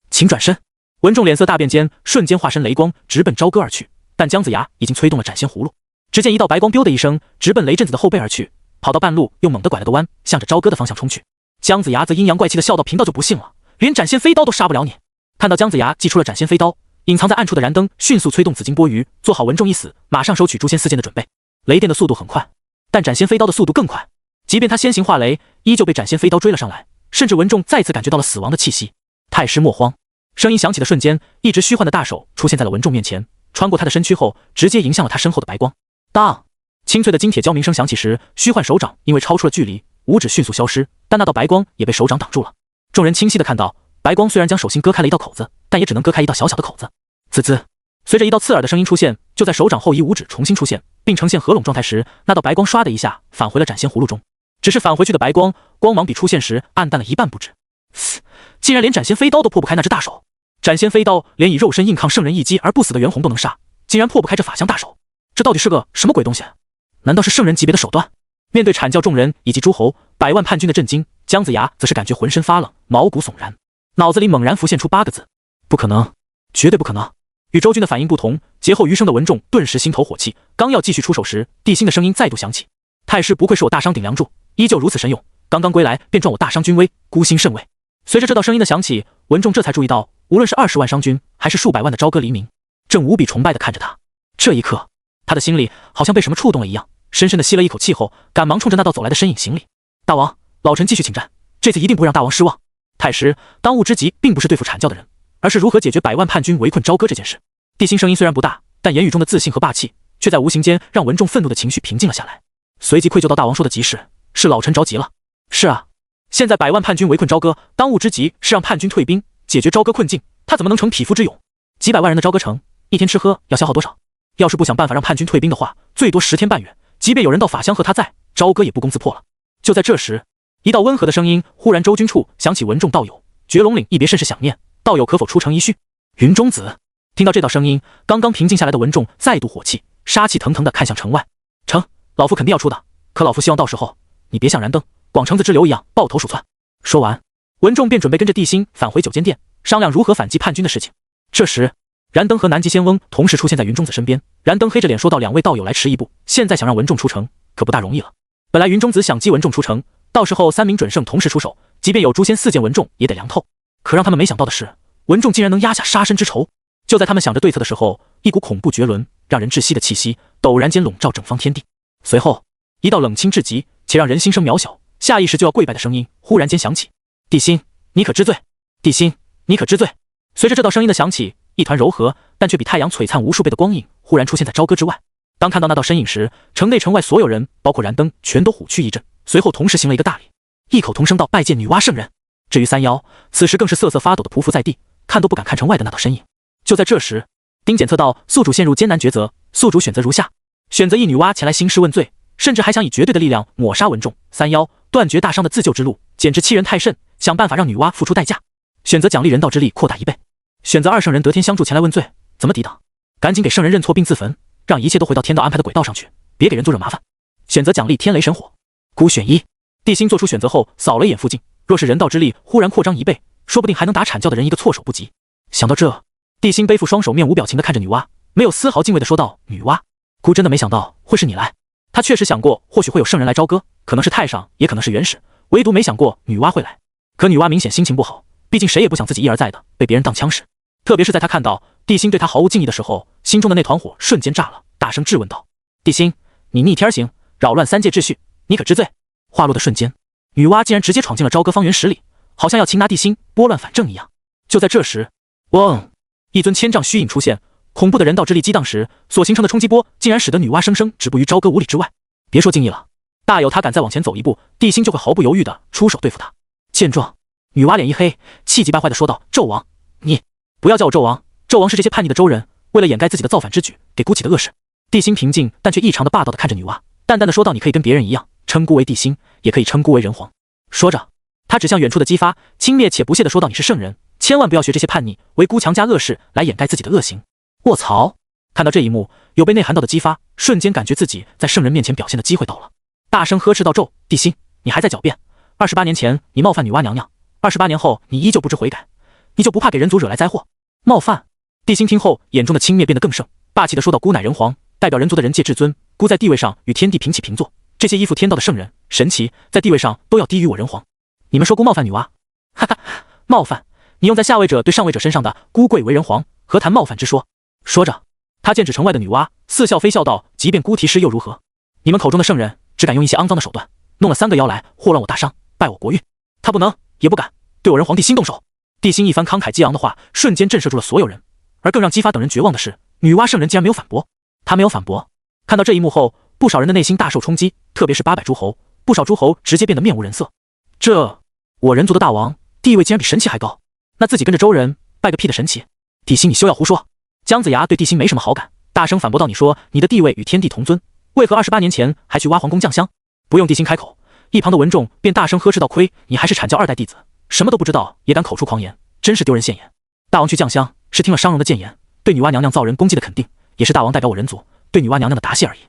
请转身！文仲脸色大变间，瞬间化身雷光，直奔朝歌而去。但姜子牙已经催动了斩仙葫芦，只见一道白光“biu”的一声，直奔雷阵子的后背而去，跑到半路又猛地拐了个弯，向着朝歌的方向冲去。姜子牙则阴阳怪气的笑道：“贫道就不信了，连斩仙飞刀都杀不了你！”看到姜子牙祭出了斩仙飞刀，隐藏在暗处的燃灯迅速催动紫金钵盂，做好文仲一死马上收取诛仙四剑的准备。雷电的速度很快，但斩仙飞刀的速度更快，即便他先行化雷，依旧被斩仙飞刀追了上来，甚至文仲再次感觉到了死亡的气息。太师莫慌！声音响起的瞬间，一直虚幻的大手出现在了文仲面前，穿过他的身躯后，直接迎向了他身后的白光。当清脆的金铁交鸣声响起时，虚幻手掌因为超出了距离，五指迅速消失，但那道白光也被手掌挡住了。众人清晰的看到，白光虽然将手心割开了一道口子，但也只能割开一道小小的口子。滋滋，随着一道刺耳的声音出现，就在手掌后移五指重新出现，并呈现合拢状态时，那道白光唰的一下返回了斩仙葫芦中。只是返回去的白光，光芒比出现时暗淡了一半不止。竟然连斩仙飞刀都破不开那只大手！斩仙飞刀连以肉身硬抗圣人一击而不死的袁弘都能杀，竟然破不开这法相大手，这到底是个什么鬼东西？难道是圣人级别的手段？面对阐教众人以及诸侯百万叛军的震惊，姜子牙则是感觉浑身发冷，毛骨悚然，脑子里猛然浮现出8个字：不可能，绝对不可能！与周军的反应不同，劫后余生的文仲顿时心头火气，刚要继续出手时，地心的声音再度响起：太师不愧是我大商鼎梁柱，依旧如此神勇，刚刚归来便壮我大商军威，孤心甚慰。随着这道声音的响起，文仲这才注意到，无论是20万商军，还是数百万的朝歌黎明，正无比崇拜地看着他。这一刻，他的心里好像被什么触动了一样，深深地吸了一口气后，赶忙冲着那道走来的身影行礼：大王，老臣继续请战，这次一定不会让大王失望。太师，当务之急并不是对付阐教的人，而是如何解决百万叛军围困朝歌这件事。地心声音虽然不大，但言语中的自信和霸气，却在无形间让文仲愤怒的情绪平静了下来，随即愧疚到大王说的极是，是老臣着急了。是啊，现在百万叛军围困朝歌，当务之急是让叛军退兵，解决朝歌困境，他怎么能成匹夫之勇？几百万人的朝歌城，一天吃喝要消耗多少？要是不想办法让叛军退兵的话，最多10天半月，即便有人到法乡和他在，朝歌也不攻自破了。就在这时，一道温和的声音忽然周军处响起：文仲道友，绝龙岭一别甚是想念，道友可否出城一叙？云中子听到这道声音，刚刚平静下来的文仲再度火气，杀气腾腾地看向城外。成，老夫肯定要出的，可老夫希望到时候你别像燃灯、广成子之流一样抱头鼠窜。说完，文仲便准备跟着地心返回九间殿，商量如何反击叛军的事情。这时，燃灯和南极仙翁同时出现在云中子身边。燃灯黑着脸说道：两位道友来迟一步，现在想让文仲出城，可不大容易了。本来云中子想激文仲出城，到时候3名准圣同时出手，即便有诛仙4剑，文仲也得凉透。可让他们没想到的是，文仲竟然能压下杀身之仇。就在他们想着对策的时候，一股恐怖绝伦、让人窒息的气息陡然间笼罩整方天地。随后，一道冷清至极且让人心生渺小、下意识就要跪拜的声音忽然间响起：地心，你可知罪？地心，你可知罪？随着这道声音的响起，一团柔和但却比太阳璀璨无数倍的光影忽然出现在朝歌之外。当看到那道身影时，城内城外所有人，包括燃灯，全都虎躯一震，随后同时行了一个大礼，异口同声道：拜见女娲圣人。至于三妖，此时更是瑟瑟发抖的匍匐在地，看都不敢看城外的那道身影。就在这时，丁检测到宿主陷入艰难抉择，宿主选择如下：选择一女娲前来兴师问罪，甚至还想以绝对的力量抹杀文仲；三妖断绝大商的自救之路，简直欺人太甚，想办法让女娲付出代价；选择奖励人道之力扩大1倍；选择2圣人得天相助前来问罪，怎么抵挡？赶紧给圣人认错并自焚，让一切都回到天道安排的轨道上去，别给人族惹麻烦。选择奖励天雷神火，孤选一。地心做出选择后，扫了一眼附近，若是人道之力忽然扩张1倍，说不定还能打阐教的人一个措手不及。想到这，地心背负双手，面无表情地看着女娲，没有丝毫敬畏地说道：“女娲，孤真的没想到会是你来。他确实想过，或许会有圣人来朝歌，可能是太上，也可能是元始，唯独没想过女娲会来。可女娲明显心情不好，毕竟谁也不想自己一而再的被别人当枪使。特别是在他看到地心对他毫无敬意的时候，心中的那团火瞬间炸了，大声质问道：地心，你逆天行，扰乱三界秩序，你可知罪？”话落的瞬间，女娲竟然直接闯进了朝歌方圆10里，好像要擒拿地心，拨乱反正一样。就在这时，嗡！一尊千丈虚影出现，恐怖的人道之力激荡时所形成的冲击波，竟然使得女娲生生止步于朝歌5里之外。别说敬意了，大有他敢再往前走一步，地心就会毫不犹豫地出手对付他。见状，女娲脸一黑，气急败坏地说道：“纣王，你不要叫我纣王，纣王是这些叛逆的周人为了掩盖自己的造反之举给鼓起的恶事。”地心平静但却异常的霸道地看着女娲，淡淡的说道：“你可以跟别人一样，称孤为地心，也可以称孤为人皇。”说着，他指向远处的姬发，轻蔑且不屑地说道：“你是圣人，千万不要学这些叛逆为孤强加恶事来掩盖自己的恶行。”卧槽！看到这一幕，有被内涵到的姬发瞬间感觉自己在圣人面前表现的机会到了，大声呵斥道：“纣地心，你还在狡辩？28年前你冒犯女娲娘娘，28年后你依旧不知悔改，你就不怕给人族惹来灾祸？”冒犯！地心听后，眼中的轻蔑变得更盛，霸气地说道：“孤乃人皇，代表人族的人界至尊，孤在地位上与天地平起平坐，这些依附天道的圣人、神奇，在地位上都要低于我人皇。你们说孤冒犯女娲？哈哈，冒犯！你用在下位者对上位者身上的孤贵为人皇，何谈冒犯之说？”说着，他剑指城外的女娲，似笑非笑道：“即便孤提示又如何？你们口中的圣人，只敢用一些肮脏的手段，弄了3个妖来祸乱我大商，败我国运。他不能也不敢对我人皇帝心动手。”地心一番慷慨激昂的话，瞬间震慑住了所有人。而更让姬发等人绝望的是，女娲圣人竟然没有反驳。他没有反驳。看到这一幕后，不少人的内心大受冲击，特别是800诸侯，不少诸侯直接变得面无人色。我人族的大王地位竟然比神奇还高，那自己跟着周人拜个屁的神奇？地心，你休要胡说！姜子牙对地心没什么好感，大声反驳道：“你说你的地位与天地同尊，为何28年前还去挖皇宫降香？”不用地心开口，一旁的文仲便大声呵斥道：“亏你还是阐教2代弟子，什么都不知道也敢口出狂言，真是丢人现眼！大王去降香是听了商容的谏言，对女娲娘娘造人功绩的肯定，也是大王代表我人族对女娲娘娘的答谢而已。”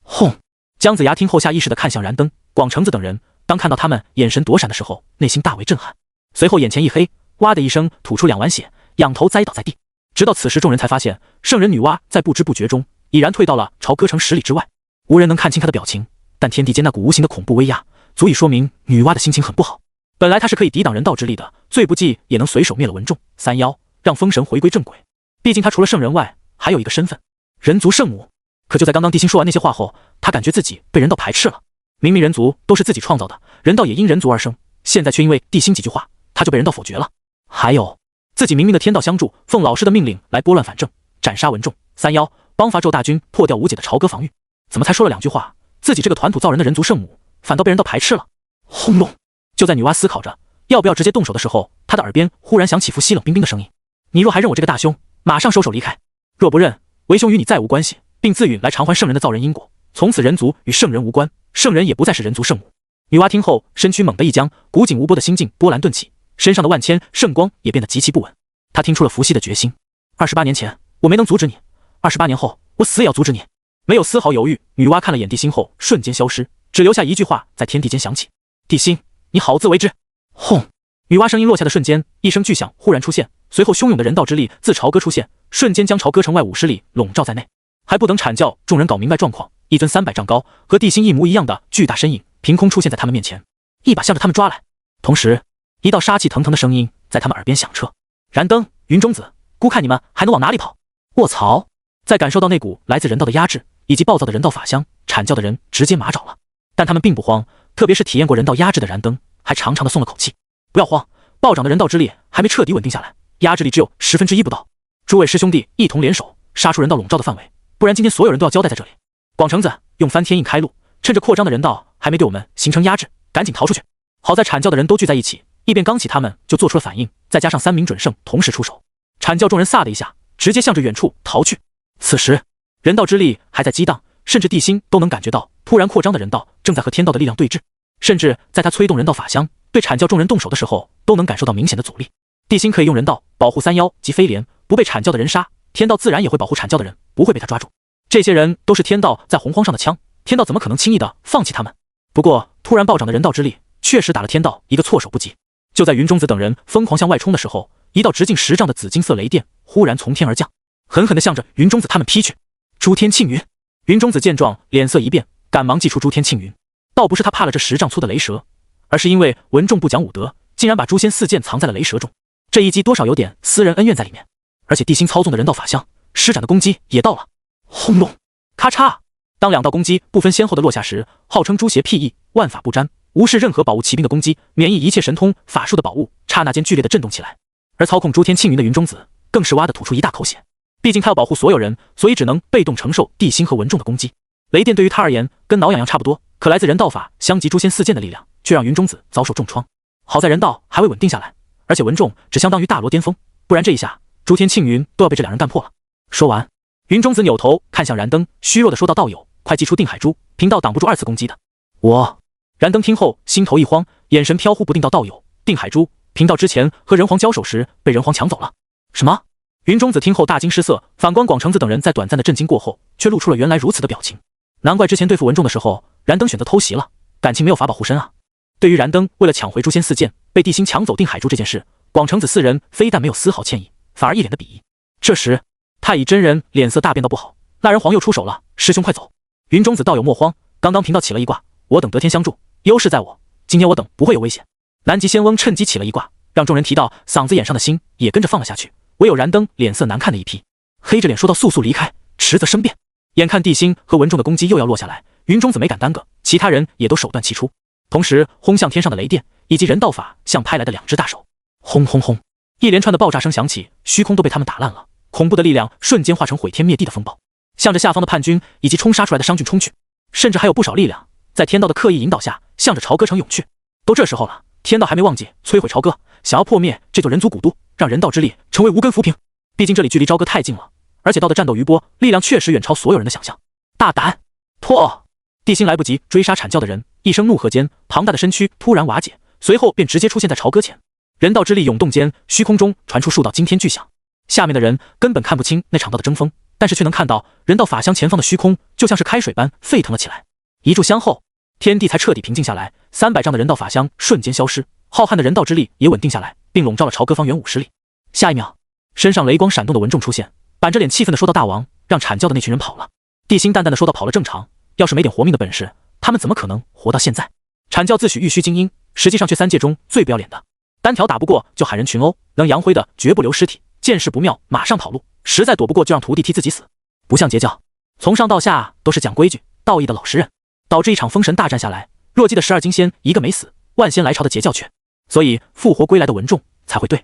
轰！姜子牙听后下意识地看向燃灯、广成子等人，当看到他们眼神躲闪的时候，内心大为震撼，随后眼前一黑，哇的一声吐出2碗血，仰头栽倒在地。直到此时，众人才发现圣人女娲在不知不觉中已然退到了朝歌城10里之外，无人能看清她的表情，但天地间那股无形的恐怖威压，足以说明女娲的心情很不好。本来她是可以抵挡人道之力的，最不济也能随手灭了文仲、3妖，让封神回归正轨。毕竟她除了圣人外，还有一个身份——人族圣母。可就在刚刚地心说完那些话后，她感觉自己被人道排斥了。明明人族都是自己创造的，人道也因人族而生，现在却因为地心几句话，她就被人道否决了。还有，自己明明的天道相助，奉老师的命令来拨乱反正，斩杀文仲、3妖，帮伐纣大军破掉无解的朝歌防御，怎么才说了2句话，自己这个团土造人的人族圣母，反倒被人道排斥了？轰隆！就在女娲思考着要不要直接动手的时候，她的耳边忽然响起伏羲冷冰冰的声音：“你若还认我这个大兄，马上收手离开；若不认，为兄与你再无关系，并自允来偿还圣人的造人因果。从此人族与圣人无关，圣人也不再是人族圣母。”女娲听后，身躯猛地一僵，古井无波的心境波澜顿起，身上的万千圣光也变得极其不稳。她听出了伏羲的决心：28年前我没能阻止你，28年后我死也要阻止你。没有丝毫犹豫，女娲看了眼地心后瞬间消失，只留下一句话在天地间响起：“地心，你好自为之。”轰！女娲声音落下的瞬间，一声巨响忽然出现，随后汹涌的人道之力自朝歌出现，瞬间将朝歌城外50里笼罩在内。还不等阐教众人搞明白状况，一尊300丈高、和地心一模一样的巨大身影凭空出现在他们面前，一把向着他们抓来。同时，一道杀气腾腾的声音在他们耳边响彻：“燃灯、云中子，孤看你们还能往哪里跑！”卧槽！在感受到那股来自人道的压制以及暴躁的人道法香，阐教的人直接麻着了。但他们并不慌，特别是体验过人道压制的燃灯，还长长的松了口气。不要慌，暴涨的人道之力还没彻底稳定下来，压制力只有1/10不到。诸位师兄弟一同联手，杀出人道笼罩的范围，不然今天所有人都要交代在这里。广成子用翻天印开路，趁着扩张的人道还没对我们形成压制，赶紧逃出去。好在阐教的人都聚在一起，一边刚起他们就做出了反应，再加上3名准圣同时出手，阐教众人飒的一下直接向着远处逃去。此时人道之力还在激荡，甚至地心都能感觉到突然扩张的人道正在和天道的力量对峙，甚至在他催动人道法香对阐教众人动手的时候，都能感受到明显的阻力。地心可以用人道保护3妖及飞廉，不被阐教的人杀，天道自然也会保护阐教的人不会被他抓住。这些人都是天道在洪荒上的枪，天道怎么可能轻易的放弃他们？不过突然暴涨的人道之力确实打了天道一个措手不及。就在云中子等人疯狂向外冲的时候，一道直径10丈的紫金色雷电忽然从天而降，狠狠地向着云中子他们劈去。诸天庆云！云中子见状脸色一变，赶忙祭出诸天庆云。倒不是他怕了这10丈粗的雷蛇，而是因为文仲不讲武德，竟然把诛仙4剑藏在了雷蛇中。这一击多少有点私人恩怨在里面，而且地心操纵的人道法相施展的攻击也到了。轰隆！咔嚓！当2道攻击不分先后的落下时，号称诸邪辟易、万法不沾、无视任何宝物奇兵的攻击，免疫一切神通法术的宝物，刹那间剧烈的震动起来。而操控诸天庆云的云中子更是挖地吐出一大口血，毕竟他要保护所有人，所以只能被动承受地心和文仲的攻击。雷电对于他而言跟挠痒痒差不多，可来自人道法相及诛仙4剑的力量，却让云中子遭受重创。好在人道还未稳定下来，而且文仲只相当于大罗巅峰，不然这一下诸天庆云都要被这2人干破了。说完，云中子扭头看向燃灯，虚弱的说道：“道友，快祭出定海珠，贫道挡不住2次攻击的。”我。燃灯听后心头一慌，眼神飘忽不定道：“道友，定海珠，贫道之前和人皇交手时被人皇抢走了。”什么？云中子听后大惊失色，反观广成子等人在短暂的震惊过后，却露出了原来如此的表情。难怪之前对付文仲的时候，燃灯选择偷袭了，感情没有法宝护身啊。对于燃灯为了抢回诛仙4剑被地心抢走定海珠这件事，广成子4人非但没有丝毫歉意，反而一脸的鄙夷。这时太乙真人脸色大变到不好，那人皇又出手了，师兄快走！云中子道友莫慌，刚刚贫道起了一卦，我等得天相助，优势在我，今天我等不会有危险。南极仙翁趁机起了一卦，让众人提到嗓子眼上的心也跟着放了下去，唯有燃灯脸色难看的一批，黑着脸说道：“速速离开，迟则生变。”眼看地心和文仲的攻击又要落下来，云中子没敢耽搁，其他人也都手段齐出，同时轰向天上的雷电以及人道法向拍来的2只大手，轰轰轰，一连串的爆炸声响起，虚空都被他们打烂了，恐怖的力量瞬间化成毁天灭地的风暴，向着下方的叛军以及冲杀出来的商郡冲去，甚至还有不少力量在天道的刻意引导下向着朝歌城涌去。都这时候了，天道还没忘记摧毁朝歌，想要破灭这座人族古都，让人道之力成为无根浮萍。毕竟这里距离朝歌太近了，而且道的战斗余波力量确实远超所有人的想象。大胆！破！地心来不及追杀阐教的人，一声怒喝间，庞大的身躯突然瓦解，随后便直接出现在朝歌前。人道之力涌动间，虚空中传出数道惊天巨响。下面的人根本看不清那场道的争锋，但是却能看到人道法相前方的虚空就像是开水般沸腾了起来。一炷香后，天地才彻底平静下来，300丈的人道法相瞬间消失，浩瀚的人道之力也稳定下来，并笼罩了朝歌方圆50里。下一秒，身上雷光闪动的文仲出现，板着脸气愤地说道：“大王，让阐教的那群人跑了。”地心淡淡地说道：“跑了正常，要是没点活命的本事，他们怎么可能活到现在？”阐教自诩玉虚精英，实际上却3界中最不要脸的，单挑打不过就喊人群殴，能扬灰的绝不留尸体，见势不妙马上跑路，实在躲不过就让徒弟替自己死。不像截教，从上到下都是讲规矩道义的老实人，导致一场封神大战下来，弱鸡的12金仙一个没死，万仙来朝的截教却，所以复活归来的文仲才会对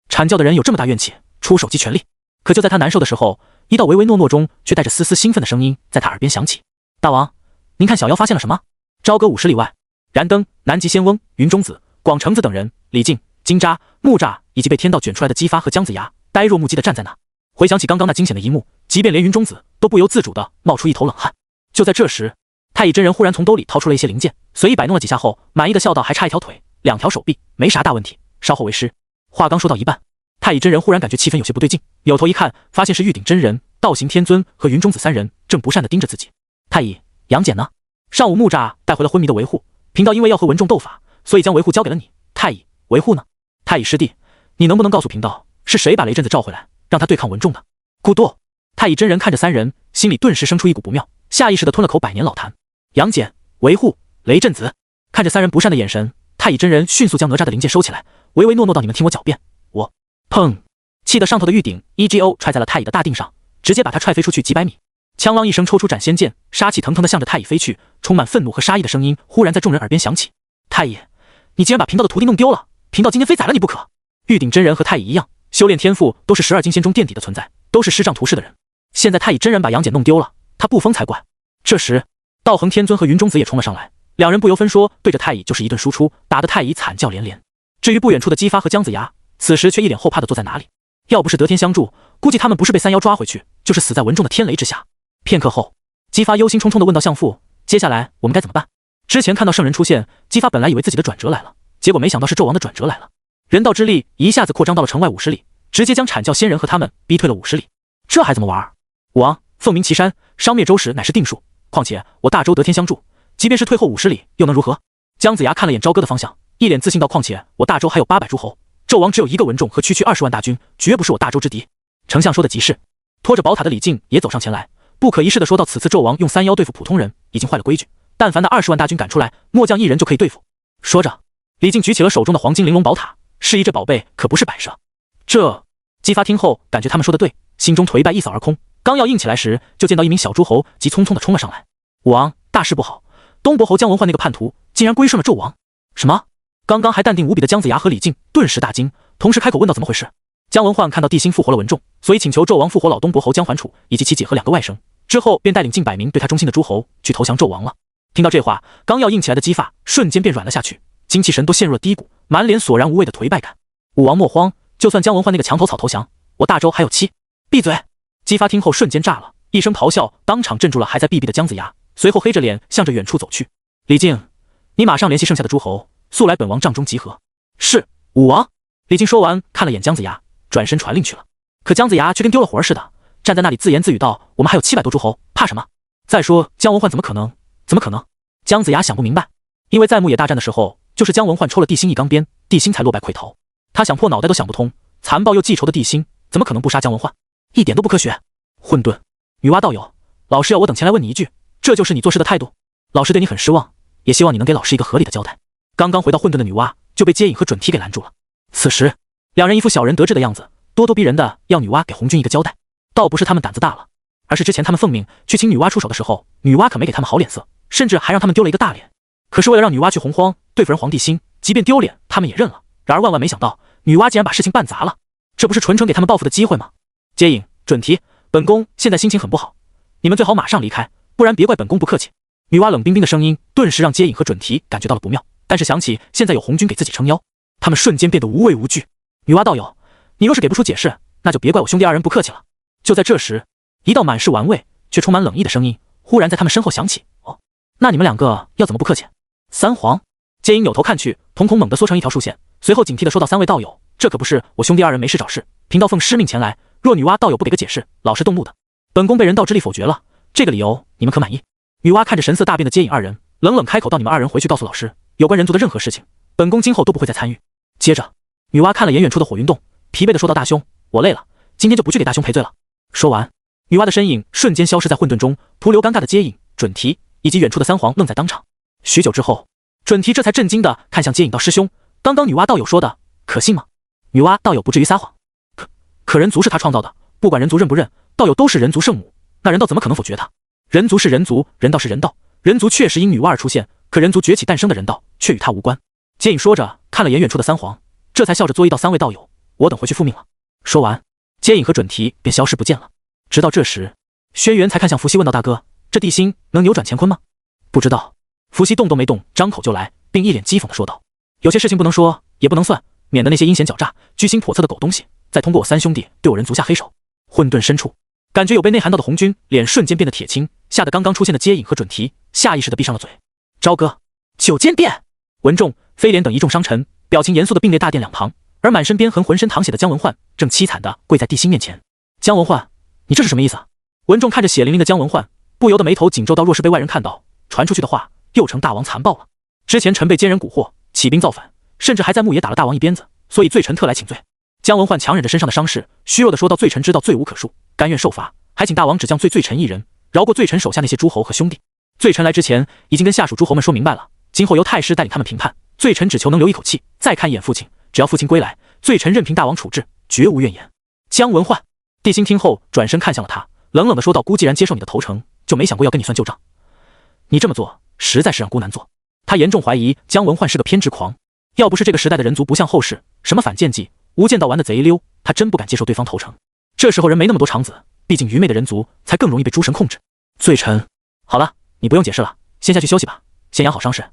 阐教的人有这么大怨气，出手即全力。可就在他难受的时候，一道唯唯诺诺中却带着丝丝兴奋的声音在他耳边响起：“大王，您看小妖发现了什么？”朝歌50里外，燃灯、南极仙翁、云中子、广成子等人，李靖、金吒、木吒以及被天道卷出来的姬发和姜子牙，呆若木鸡的站在那。回想起刚刚那惊险的一幕，即便连云中子都不由自主的冒出一头冷汗。就在这时，太乙真人忽然从兜里掏出了一些零件，随意摆弄了几下后，满意的笑道：“还差1条腿，2条手臂，没啥大问题，稍后为师。”话刚说到一半，太乙真人忽然感觉气氛有些不对劲，扭头一看，发现是玉鼎真人、道行天尊和云中子3人正不善地盯着自己。太乙、杨戬呢？上午木吒带回了昏迷的维护，贫道因为要和文仲斗法，所以将维护交给了你。太乙，维护呢？太乙师弟，你能不能告诉贫道，是谁把雷震子召回来，让他对抗文仲的？咕咚！太乙真人看着3人，心里顿时生出一股不妙，下意识地吞了口百年老痰。杨戬、维护、雷震子，看着3人不善的眼神，太乙真人迅速将哪吒的灵剑收起来，唯唯诺诺道：“你们听我狡辩，我……”砰！气得上头的玉鼎 EGO 踹在了太乙的大腚上，直接把他踹飞出去几百米。枪啷一声抽出斩仙剑，杀气腾腾地向着太乙飞去，充满愤怒和杀意的声音忽然在众人耳边响起：“太乙，你竟然把贫道的徒弟弄丢了，贫道今天非宰了你不可！”玉鼎真人和太乙一样，修炼天赋都是12金仙中垫底的存在，都是师丈徒师的人。现在太乙真人把杨戬弄丢了，他不疯才怪。这时，道恒天尊和云中子也冲了上来，2人不由分说对着太乙就是一顿输出，打得太乙惨叫连连。至于不远处的姬发和姜子牙，此时却一脸后怕的坐在哪里。要不是得天相助，估计他们不是被3妖抓回去，就是死在文仲的天雷之下。片刻后，姬发忧心忡忡地问道：“相父，接下来我们该怎么办？”之前看到圣人出现，姬发本来以为自己的转折来了，结果没想到是纣王的转折来了。人道之力一下子扩张到了城外50里，直接将阐教仙人和他们逼退了50里。这还怎么玩？武王，凤鸣岐山，伤灭周氏乃是定数，况且我大周得天相助，即便是退后50里，又能如何？姜子牙看了眼朝歌的方向，一脸自信道：况且我大周还有800诸侯，纣王只有一个文仲和区区20万大军，绝不是我大周之敌。丞相说的极是。拖着宝塔的李靖也走上前来，不可一世的说到：此次纣王用3妖对付普通人，已经坏了规矩，但凡那20万大军赶出来，末将一人就可以对付。说着，李靖举起了手中的黄金玲珑宝塔，示意这宝贝可不是摆设。这姬发听后，感觉他们说的对，心中颓败一扫而空，刚要硬起来时，就见到一名小诸侯急匆匆的冲了上来。武王，大事不好，东伯侯姜文焕那个叛徒竟然归顺了纣王。什么？刚刚还淡定无比的姜子牙和李靖顿时大惊，同时开口问道：怎么回事？姜文焕看到帝辛复活了文仲，所以请求纣王复活老东伯侯姜桓楚以及其姐和2个外甥，之后便带领近100名对他忠心的诸侯去投降纣王了。听到这话，刚要硬起来的姬发瞬间便软了下去，精气神都陷入了低谷，满脸索然无味的颓败感。武王莫慌，就算姜文焕那个墙头草投降，我大周还有妻。闭嘴！姬发听后瞬间炸了，一声咆哮当场镇住了还在避避的姜子牙，随后黑着脸向着远处走去。李靖，你马上联系剩下的诸侯，速来本王帐中集合。是，武王。李靖说完，看了眼姜子牙，转身传令去了。可姜子牙却跟丢了魂似的，站在那里自言自语道：我们还有700多诸侯，怕什么？再说姜文焕怎么可能？姜子牙想不明白，因为在牧野大战的时候，就是姜文焕抽了帝辛一钢鞭，帝辛才落败溃逃。他想破脑袋都想不通，残暴又记仇的帝辛怎么可能不杀姜文焕？一点都不科学！混沌！女娲道友，老师要我等前来问你一句，这就是你做事的态度？老师对你很失望，也希望你能给老师一个合理的交代。刚刚回到混沌的女娲就被接引和准提给拦住了。此时两人一副小人得志的样子，咄咄逼人的要女娲给红军一个交代。倒不是他们胆子大了，而是之前他们奉命去请女娲出手的时候，女娲可没给他们好脸色，甚至还让他们丢了一个大脸。可是为了让女娲去洪荒对付人皇帝辛，即便丢脸他们也认了。然而万万没想到，女娲竟然把事情办砸了，这不是纯纯给他们报复的机会吗？接引准提，本宫现在心情很不好，你们最好马上离开，不然别怪本宫不客气。女娲冷冰冰的声音顿时让接引和准提感觉到了不妙，但是想起现在有红军给自己撑腰，他们瞬间变得无畏无惧。女娲道友，你若是给不出解释，那就别怪我兄弟2人不客气了。就在这时，一道满是玩味却充满冷意的声音忽然在他们身后响起。哦，那你们2个要怎么不客气？三皇。接引扭头看去，瞳孔猛地缩成一条竖线，随后警惕地说道：3位道友，这可不是我兄弟2人没事找事，贫道奉师命前来，若女娲道友不给个解释，老实动怒的。本宫被人道之力否决了，这个理由你们可满意？女娲看着神色大变的接引2人，冷冷开口道：你们2人回去告诉老师，有关人族的任何事情，本宫今后都不会再参与。接着女娲看了眼远处的火云洞，疲惫地说道：大兄，我累了，今天就不去给大兄赔罪了。说完，女娲的身影瞬间消失在混沌中，徒留尴尬的接引、准提以及远处的3皇愣在当场。许久之后，准提这才震惊地看向接引道：师兄，刚刚女娲道友说的可信吗？女娲道友不至于撒谎，可人族是他创造的，不管人族认不认，道友都是人族圣母，那人道怎么可能否决他？人族是人族，人道是人道，人族确实因女娲而出现，可人族崛起诞生的人道却与他无关。接引说着看了眼远处的3皇，这才笑着作揖道：3位道友，我等回去复命了。说完，接引和准提便消失不见了。直到这时，轩辕才看向伏羲问道：大哥，这帝辛能扭转乾坤吗？不知道。伏羲动都没动，张口就来，并一脸讥讽地说道：有些事情不能说也不能算，免得那些阴险狡诈居心叵测的狗东西再通过我3兄弟对我人族下黑手。混沌深处，感觉有被内涵到的红军脸瞬间变得铁青，吓得刚刚出现的接引和准提下意识地闭上了嘴。朝歌九间殿，文仲、飞廉等一众商臣表情严肃地并列大殿两旁，而满身鞭痕浑身淌血的姜文焕正凄惨地跪在帝辛面前。姜文焕，你这是什么意思啊？文仲看着血淋淋的姜文焕，不由得眉头紧皱到，若是被外人看到，传出去的话又成大王残暴了。之前臣被奸人蛊惑，起兵造反，甚至还在牧野打了大王一鞭子，所以罪臣特来请罪。姜文焕强忍着身上的伤势，虚弱地说道：罪臣知道罪无可恕，甘愿受罚，还请大王只降罪臣一人，饶过罪臣手下那些诸侯和兄弟。罪臣来之前已经跟下属诸侯们说明白了，今后由太师带领他们评判，罪臣只求能留一口气，再看一眼父亲，只要父亲归来，罪臣任凭大王处置，绝无怨言。姜文焕，帝辛听后转身看向了他，冷冷地说道：孤既然接受你的投诚，就没想过要跟你算旧账。你这么做实在是让孤难做。他严重怀疑姜文焕是个偏执狂，要不是这个时代的人族不像后世什么反间计无间道玩的贼溜，他真不敢接受对方投诚。这时候人没那么多肠子，毕竟愚昧的人族才更容易被诸神控制。罪臣，好了，你不用解释了，先下去休息吧，先养好伤势。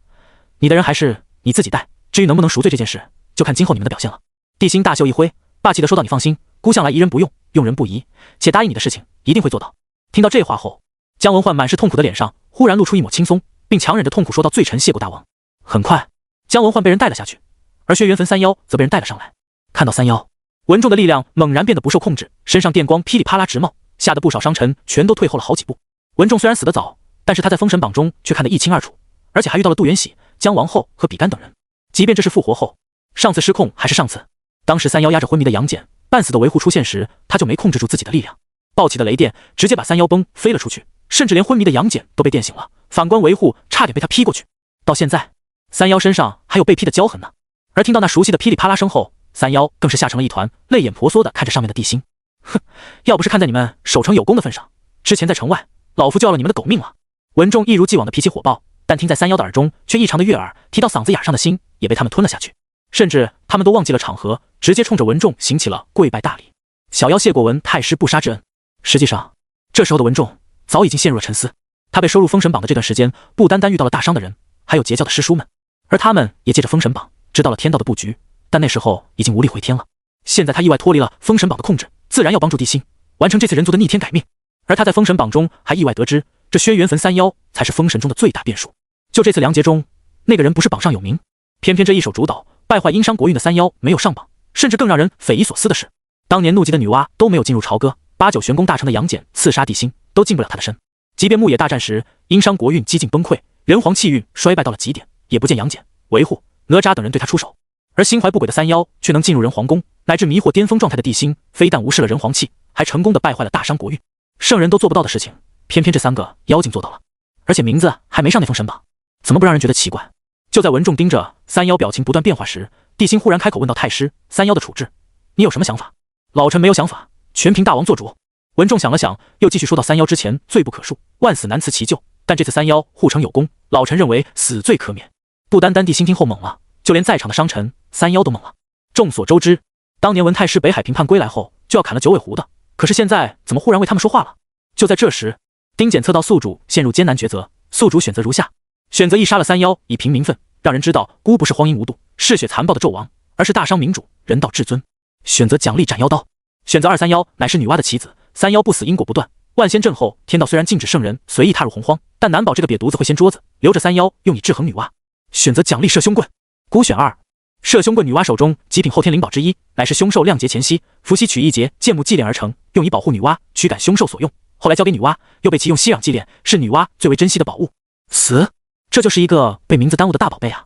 你的人还是你自己带，至于能不能赎罪这件事，就看今后你们的表现了。帝辛大袖一挥，霸气地说道：你放心，孤向来疑人不用，用人不疑，且答应你的事情一定会做到。听到这话后，姜文焕满是痛苦的脸上忽然露出一抹轻松，并强忍着痛苦说道：罪臣谢过大王。很快，姜文焕被人带了下去，而轩辕焚3妖则被人带了上来。看到3妖，文仲的力量猛然变得不受控制，身上电光噼里啪啦直冒，吓得不少商臣全都退后了好几步。文仲虽然死得早，但是他在封神榜中却看得一清二楚，而且还遇到了杜元喜、姜王后和比干等人。即便这是复活后，上次失控还是上次。当时三妖压着昏迷的杨戬，半死的维护出现时，他就没控制住自己的力量，暴起的雷电直接把三妖崩飞了出去，甚至连昏迷的杨戬都被电醒了。反观维护，差点被他劈过去。到现在，三妖身上还有被劈的焦痕呢。而听到那熟悉的噼里啪啦声后，三妖更是吓成了一团，泪眼婆娑的看着上面的地心。哼，要不是看在你们守城有功的份上，之前在城外，老夫就要了你们的狗命了。文仲一如既往的脾气火爆，但听在三妖的耳中却异常的悦耳，提到嗓子眼上的心也被他们吞了下去，甚至他们都忘记了场合，直接冲着文仲行起了跪拜大礼。小妖谢过文太师不杀之恩。实际上，这时候的文仲早已经陷入了沉思。他被收入封神榜的这段时间，不单单遇到了大伤的人，还有截教的师叔们，而他们也借着封神榜知道了天道的布局，但那时候已经无力回天了。现在他意外脱离了封神榜的控制，自然要帮助地心完成这次人族的逆天改命。而他在封神榜中还意外得知，这轩辕坟三妖才是封神中的最大变数。就这次梁劫中，那个人不是榜上有名，偏偏这一手主导败坏殷商国运的三妖没有上榜。甚至更让人匪夷所思的是，当年怒极的女娲都没有进入朝歌，八九玄宫大成的杨戬刺杀地心都进不了他的身。即便牧野大战时，殷商国运几近崩溃，人皇气运衰败到了极点，也不见杨戬、维护、哪吒等人对他出手。而心怀不轨的三妖却能进入人皇宫，乃至迷惑巅峰状态的地心，非但无视了人皇气，还成功的败坏了大商国运。圣人都做不到的事情，偏偏这三个妖精做到了，而且名字还没上那封神榜，怎么不让人觉得奇怪？就在文仲盯着三妖表情不断变化时，地心忽然开口问道：“太师，三妖的处置，你有什么想法？”老臣没有想法，全凭大王做主。文仲想了想，又继续说到：“三妖之前罪不可恕，万死难辞其咎，但这次三妖护城有功，老臣认为死罪可免。”不单单地心听后懵了，就连在场的商臣、三妖都懵了。众所周知，当年文太师北海评判归来后就要砍了九尾狐的，可是现在怎么忽然为他们说话了？就在这时，丁检测到宿主陷入艰难抉择，宿主选择如下：选择一杀了三妖以平民愤，让人知道孤不是荒淫无度、嗜血残暴的纣王，而是大商明主、人道至尊；选择奖励斩妖刀；选择二三妖乃是女娲的棋子，三妖不死因果不断。万仙阵后，天道虽然禁止圣人随意踏入洪荒，但难保这个瘪犊子会掀桌子，留着三妖用以制衡女娲。选择奖励射凶棍，孤选二。射凶棍女娲手中极品后天灵宝之一，乃是凶兽亮劫前夕伏羲取一节剑木祭炼而成，用以保护女娲驱赶凶兽所用。后来交给女娲，又被其用息壤祭炼，是女娲最为珍惜的宝物。死，这就是一个被名字耽误的大宝贝啊！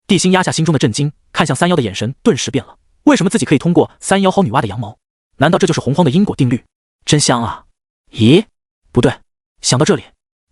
地心压下心中的震惊，看向三妖的眼神顿时变了。为什么自己可以通过三妖薅女娲的羊毛？难道这就是洪荒的因果定律？真香啊！咦，不对。想到这里，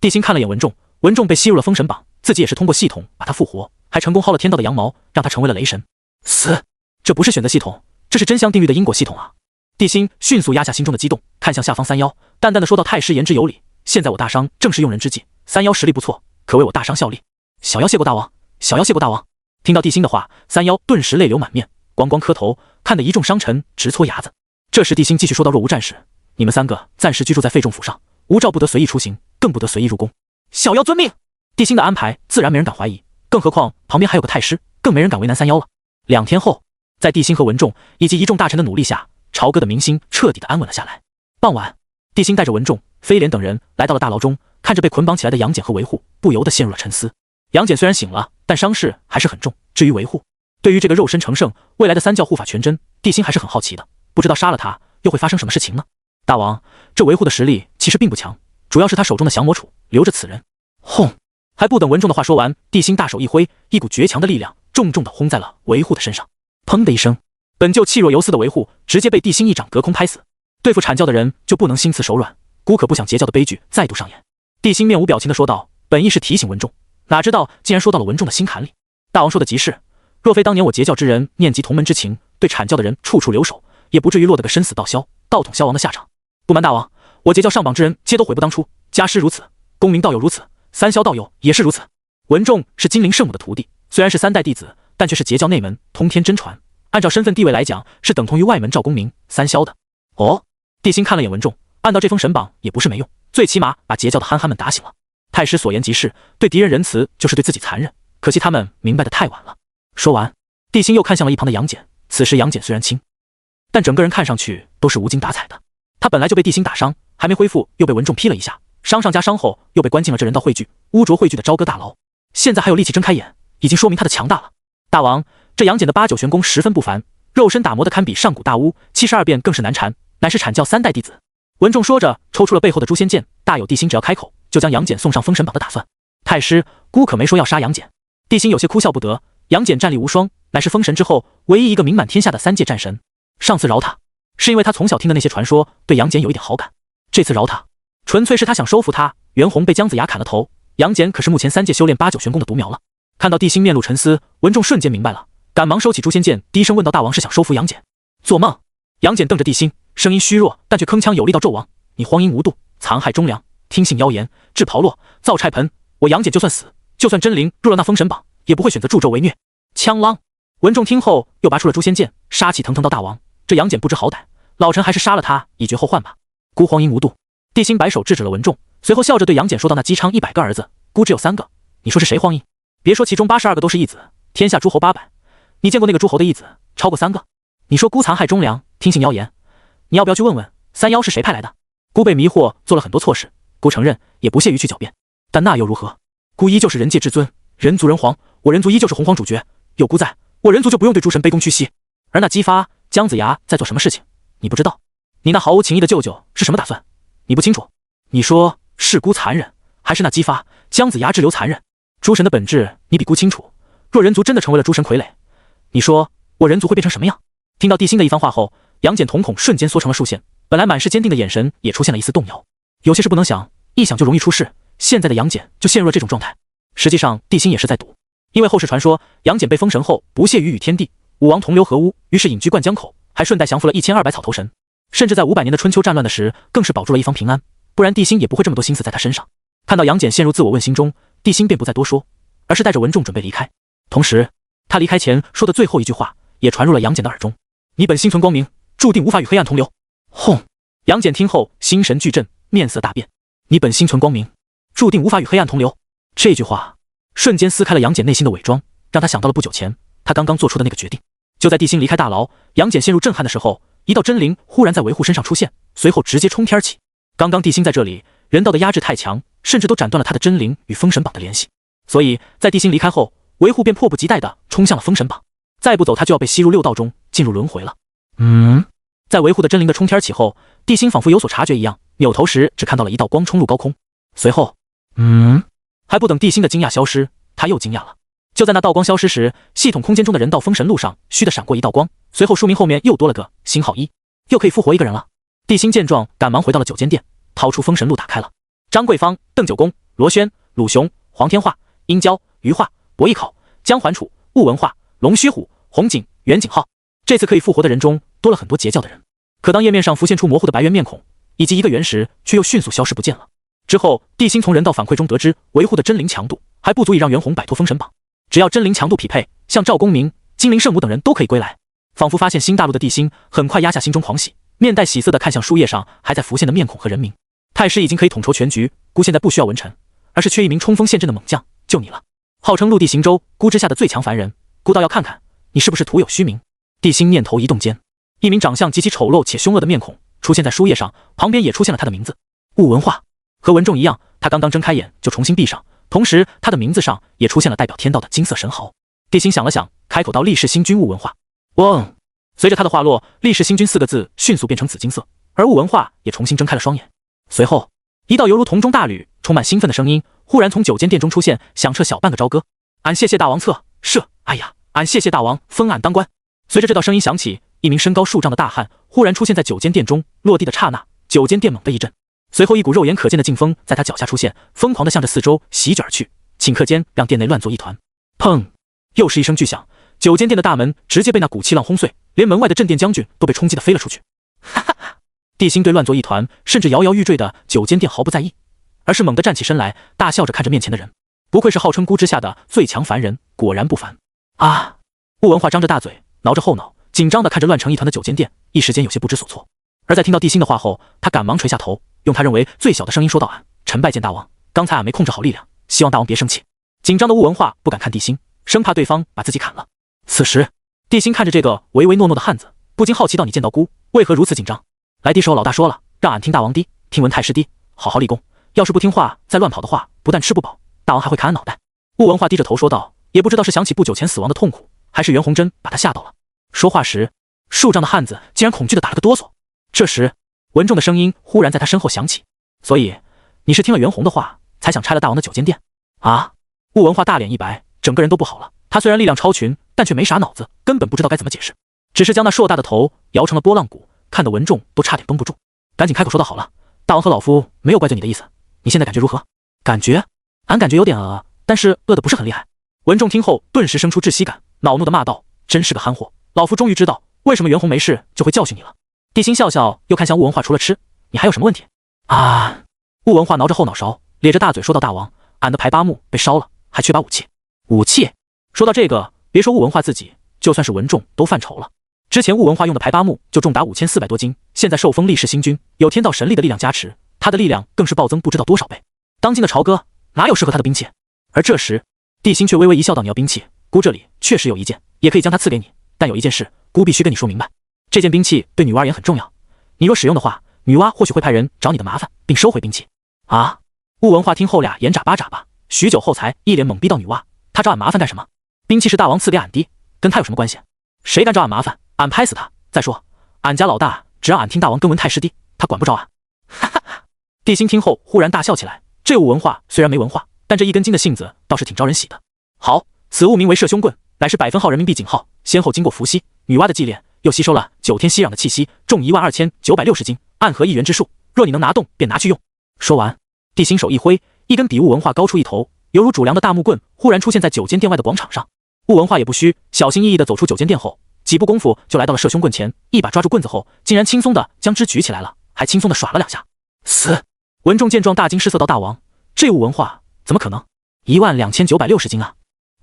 地心看了眼文仲，文仲被吸入了封神榜，自己也是通过系统把他复活，还成功薅了天道的羊毛，让他成为了雷神。死，这不是选择系统，这是真香定律的因果系统啊！地心迅速压下心中的激动，看向下方三妖，淡淡的说道：“太师言之有理，现在我大商正是用人之际，三妖实力不错，可为我大商效力。小妖谢过大王，小妖谢过大王。”听到地心的话，三妖顿时泪流满面，咣咣磕头，看得一众商臣直搓牙子。这时地心继续说道：“若无战事，你们三个暂时居住在费仲府上，无诏不得随意出行，更不得随意入宫。”小妖遵命。地心的安排自然没人敢怀疑，更何况旁边还有个太师，更没人敢为难三妖了。2天后，在地心和文仲以及一众大臣的努力下，朝歌的民心彻底的安稳了下来。傍晚，地心带着文仲、飞廉等人来到了大牢中，看着被捆绑起来的杨戬和维护，不由得陷入了沉思。杨戬虽然醒了，但伤势还是很重。至于维护，对于这个肉身成圣、未来的三教护法全真，地心还是很好奇的，不知道杀了他又会发生什么事情呢？大王，这维护的实力其实并不强，主要是他手中的降魔杵留着此人。轰！还不等文仲的话说完，地心大手一挥，一股绝强的力量重重的轰在了维护的身上。砰的一声，本就气若游丝的维护直接被地心一掌隔空拍死。对付阐教的人就不能心慈手软，孤可不想截教的悲剧再度上演。地心面无表情的说道，本意是提醒文仲，哪知道竟然说到了文仲的心坎里。大王说的极是，若非当年我截教之人念及同门之情，对阐教的人处处留守，也不至于落得个身死道消、道统消亡的下场。不瞒大王，我截教上榜之人皆都悔不当初，家师如此，公明道友如此，三霄道友也是如此。文仲是金陵圣母的徒弟，虽然是3代弟子，但却是截教内门通天真传，按照身份地位来讲，是等同于外门赵公明、三霄的。哦，地心看了眼文仲，按照这封神榜也不是没用，最起码把截教的憨憨们打醒了。太师所言极是，对敌人仁慈就是对自己残忍，可惜他们明白的太晚了。说完，地心又看向了一旁的杨戬。此时杨戬虽然轻，但整个人看上去都是无精打采的。他本来就被地心打伤，还没恢复又被文仲劈了一下，伤上加伤后又被关进了这人道汇聚、污浊汇聚的朝歌大牢，现在还有力气睁开眼，已经说明他的强大了。大王，这杨戬的8、9玄功十分不凡，肉身打磨的堪比上古大巫，72变更是难缠，乃是阐教3代弟子。文仲说着，抽出了背后的诛仙剑，大有地心只要开口就将杨戬送上封神榜的打算。太师，姑可没说要杀杨戬。帝辛有些哭笑不得，杨戬战力无双，乃是封神之后唯一一个名满天下的3界战神。上次饶他，是因为他从小听的那些传说，对杨戬有一点好感。这次饶他，纯粹是他想收服他。袁弘被姜子牙砍了头，杨戬可是目前3界修炼8、9玄功的独苗了。看到帝辛面露沉思，文仲瞬间明白了，赶忙收起诛仙剑，低声问道：大王是想收服杨戬？做梦！杨戬瞪着帝辛，声音虚弱，但却铿锵有力道：纣王，你荒淫无度，残害忠良，听信妖言，制炮烙，造拆盆，我杨戬就算死，就算真灵入了那封神榜，也不会选择助纣为虐。枪啷！文仲听后又拔出了诛仙剑，杀气腾腾道：大王，这杨戬不知好歹，老臣还是杀了他，以绝后患吧。孤荒淫无度。帝辛摆手制止了文仲，随后笑着对杨戬说道：那姬昌100个儿子，孤只有3个，你说是谁荒淫？别说其中82个都是义子，天下诸侯800，你见过那个诸侯的义子超过3个？你说孤残害忠良，听信妖言，你要不要去问问3妖是谁派来的？孤被迷惑，做了很多错事，孤承认，也不屑于去狡辩，但那又如何？孤依旧是人界至尊，人族人皇，我人族依旧是洪荒主角，有孤在，我人族就不用对诸神卑躬屈膝。而那姬发、姜子牙在做什么事情，你不知道？你那毫无情义的舅舅是什么打算？你不清楚？你说是孤残忍，还是那姬发、姜子牙滞留残忍？诸神的本质你比孤清楚。若人族真的成为了诸神傀儡，你说我人族会变成什么样？听到帝辛的一番话后，杨戬瞳孔瞬间缩成了竖线，本来满是坚定的眼神也出现了一丝动摇。有些事不能想，一想就容易出事，现在的杨戬就陷入了这种状态。实际上帝辛也是在赌，因为后世传说杨戬被封神后不屑于与天地武王同流合污，于是隐居灌江口，还顺带降服了1200草头神，甚至在500年的春秋战乱的时更是保住了一方平安，不然帝辛也不会这么多心思在他身上。看到杨戬陷入自我问心中，帝辛便不再多说，而是带着文仲准备离开。同时他离开前说的最后一句话也传入了杨戬的耳中：你本心存光明，注定无法与黑暗同流。轰！杨戬听后心神俱震，面色大变。你本心存光明，注定无法与黑暗同流。这句话瞬间撕开了杨戬内心的伪装，让他想到了不久前他刚刚做出的那个决定。就在帝辛离开大牢，杨戬陷入震撼的时候，一道真灵忽然在维护身上出现，随后直接冲天起。刚刚帝辛在这里，人道的压制太强，甚至都斩断了他的真灵与封神榜的联系，所以在帝辛离开后，维护便迫不及待地冲向了封神榜。再不走，他就要被吸入6道中，进入轮回了。在维护的真灵的冲天起后，帝辛仿佛有所察觉一样，扭头时只看到了一道光冲入高空。随后，还不等帝辛的惊讶消失，他又惊讶了。就在那道光消失时，系统空间中的人道封神录上虚的闪过一道光，随后书名后面又多了个星号1，又可以复活一个人了。帝辛见状，赶忙回到了九间殿，掏出封神录打开了。张桂芳、邓九公、罗轩、鲁雄、黄天化、殷郊、余化、伯邑考、江环楚、雾文化、龙须虎、红景、袁景浩。这次可以复活的人中多了很多截教的人，可当页面上浮现出模糊的白猿面孔以及一个圆时，却又迅速消失不见了。之后帝辛从人道反馈中得知，维护的真灵强度还不足以让袁弘摆脱封神榜，只要真灵强度匹配，像赵公明、金灵圣母等人都可以归来。仿佛发现新大陆的帝辛很快压下心中狂喜，面带喜色地看向书页上还在浮现的面孔和人名。太师已经可以统筹全局，孤现在不需要文臣，而是缺一名冲锋陷阵的猛将，就你了。号称陆地行舟，孤之下的最强凡人，孤倒要看看你是不是徒有虚名。帝辛念头一动间，一名长相极其丑陋且凶恶的面孔出现在书页上，旁边也出现了他的名字雾文化。和文仲一样，他刚刚睁开眼就重新闭上，同时他的名字上也出现了代表天道的金色神毫。帝辛想了想，开口道：立世星君雾文化。嗡！随着他的话落，立世星君4个字迅速变成紫金色，而雾文化也重新睁开了双眼。随后一道犹如铜钟大吕充满兴奋的声音忽然从九间殿中出现，响彻小半个朝歌。俺谢谢大王策赦，哎呀，俺谢谢大王封俺当官。随着这道声音响起，一名身高数丈的大汉忽然出现在九间殿中，落地的刹那，九间殿猛地一震，随后一股肉眼可见的劲风在他脚下出现，疯狂地向着四周席卷而去，顷刻间让殿内乱作一团。砰！又是一声巨响，九间殿的大门直接被那股气浪轰碎，连门外的镇殿将军都被冲击得飞了出去。哈哈哈！帝辛对乱作一团甚至摇摇欲坠的九间殿毫不在意，而是猛地站起身来，大笑着看着面前的人。不愧是号称孤之下的最强凡人，果然不凡啊！雾文化张着大嘴，挠着后脑，紧张地看着乱成一团的九间殿，一时间有些不知所措。而在听到帝辛的话后，他赶忙垂下头，用他认为最小的声音说道：俺臣拜见大王，刚才俺没控制好力量，希望大王别生气。紧张的雾文化不敢看帝辛，生怕对方把自己砍了。此时帝辛看着这个唯唯诺诺的汉子，不禁好奇道：你见到孤为何如此紧张？来的时候老大说了，让俺听大王的，听闻太师的，好好立功，要是不听话再乱跑的话，不但吃不饱，大王还会砍俺脑袋。雾文化低着头说道，也不知道是想起不久前死亡的痛苦，还是袁弘真把他吓到了。说话时数丈的汉子竟然恐惧地打了个哆嗦。这时文仲的声音忽然在他身后响起，所以你是听了袁弘的话才想拆了大王的9间殿。啊！雾文化大脸一白，整个人都不好了。他虽然力量超群，但却没啥脑子，根本不知道该怎么解释，只是将那硕大的头摇成了波浪鼓，看得文仲都差点绷不住，赶紧开口说道：“好了，大王和老夫没有怪罪你的意思，你现在感觉如何？”感觉？俺感觉有点但是饿得不是很厉害。文仲听后顿时生出窒息感，恼怒地骂道：“真是个憨货！老夫终于知道为什么袁弘没事就会教训你了。”地心笑笑，又看向雾文化，除了吃，你还有什么问题？啊！雾文化挠着后脑勺，咧着大嘴说道：“大王，俺的排八木被烧了，还缺把武器。”武器？说到这个，别说雾文化自己，就算是文仲都犯愁了。之前雾文化用的排八木就重达5400多斤，现在受封力士星君，有天道神力的力量加持，他的力量更是暴增不知道多少倍。当今的朝歌哪有适合他的兵器？而这时，地心却微微一笑道：“你要兵器，姑这里确实有一件，也可以将它赐给你。但有一件事，姑必须跟你说明白，这件兵器对女娲而言很重要，你若使用的话，女娲或许会派人找你的麻烦，并收回兵器。”啊！雾文化听后俩眼眨巴眨巴，许久后才一脸懵逼道：“女娲，她找俺麻烦干什么？兵器是大王赐给俺的，跟他有什么关系？谁敢找俺麻烦，俺拍死他！再说，俺家老大只让俺听大王跟文太师的，他管不着俺。”哈哈哈！地心听后忽然大笑起来，这雾文化虽然没文化，但这一根筋的性子倒是挺招人喜的。好，此物名为摄凶棍，乃是100分号人民币警号，先后经过伏羲、女娲的祭炼，又吸收了9天息壤的气息，重12960斤，暗合1元之数。若你能拿动，便拿去用。说完，地心手一挥，一根比雾文化高出一头，犹如主梁的大木棍忽然出现在9间殿外的广场上。雾文化也不虚，小心翼翼地走出9间殿后，几步功夫就来到了摄凶棍前，一把抓住棍子后，竟然轻松地将之举起来了，还轻松地耍了2下。死！文仲见状大惊失色道：“大王，这雾文化怎么可能？12960斤啊！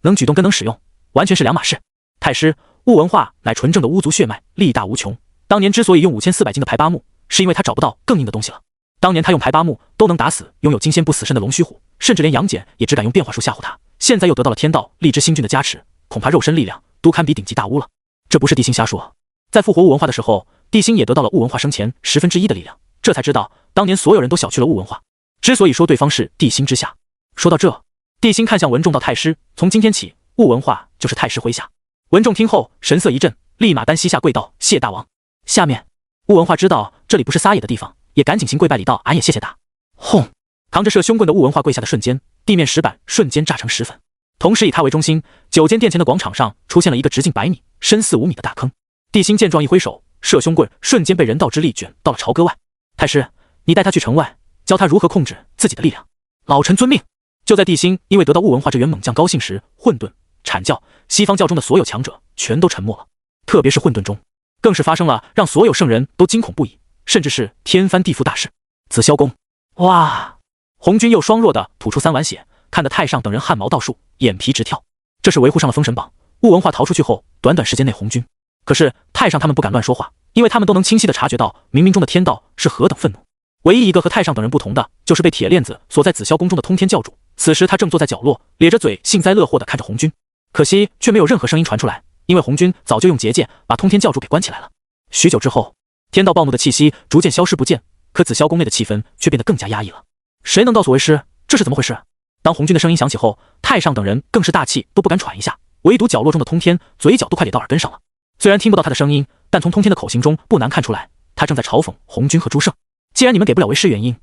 能举动跟能使用，完全是两码事。太师，雾文化乃纯正的巫族血脉，力大无穷。当年之所以用5400斤的排八木，是因为他找不到更硬的东西了。当年他用排八木都能打死拥有金仙不死身的龙须虎，甚至连杨戬也只敢用变化术吓唬他。现在又得到了天道力之星君的加持，恐怕肉身力量都堪比顶级大巫了。这不是地心瞎说，在复活雾文化的时候，地心也得到了雾文化生前1/10的力量，这才知道当年所有人都小觑了雾文化，之所以说对方是地心之下。说到这，地心看向文仲道：“太师，从今天起，雾文化就是太师麾下。”文仲听后神色一震，立马单膝下跪道：“谢大王。”下面，雾文化知道这里不是撒野的地方，也赶紧行跪拜礼道：“俺也谢谢大。”轰！扛着摄凶棍的雾文化跪下的瞬间，地面石板瞬间炸成石粉。同时以他为中心，9间殿前的广场上出现了一个直径100米、深4-5米的大坑。地心见状一挥手，摄凶棍瞬间被人道之力卷到了朝歌外。太师，你带他去城外，教他如何控制自己的力量。老臣遵命。就在地心因为得到雾文化这员猛将高兴时，混沌、阐教、西方教中的所有强者全都沉默了，特别是混沌中，更是发生了让所有圣人都惊恐不已，甚至是天翻地覆大事。紫霄宫，哇！红军又双弱的吐出3碗血，看得太上等人汗毛倒竖，眼皮直跳。这是维护上了封神榜。雾文化逃出去后，短短时间内红军，可是太上他们不敢乱说话，因为他们都能清晰地察觉到冥冥中的天道是何等愤怒。唯一一个和太上等人不同的，就是被铁链子锁在紫霄宫中的通天教主。此时他正坐在角落，咧着嘴幸灾乐祸地看着红军，可惜却没有任何声音传出来，因为红军早就用结界把通天教主给关起来了。许久之后，天道暴怒的气息逐渐消失不见，可紫霄宫内的气氛却变得更加压抑了。谁能告诉为师，这是怎么回事？当红军的声音响起后，太上等人更是大气都不敢喘一下，唯独角落中的通天嘴角都快咧到耳根上了。虽然听不到他的声音，但从通天的口型中不难看出来，他正在嘲讽红军和朱胜。既然你们给不了为师原因，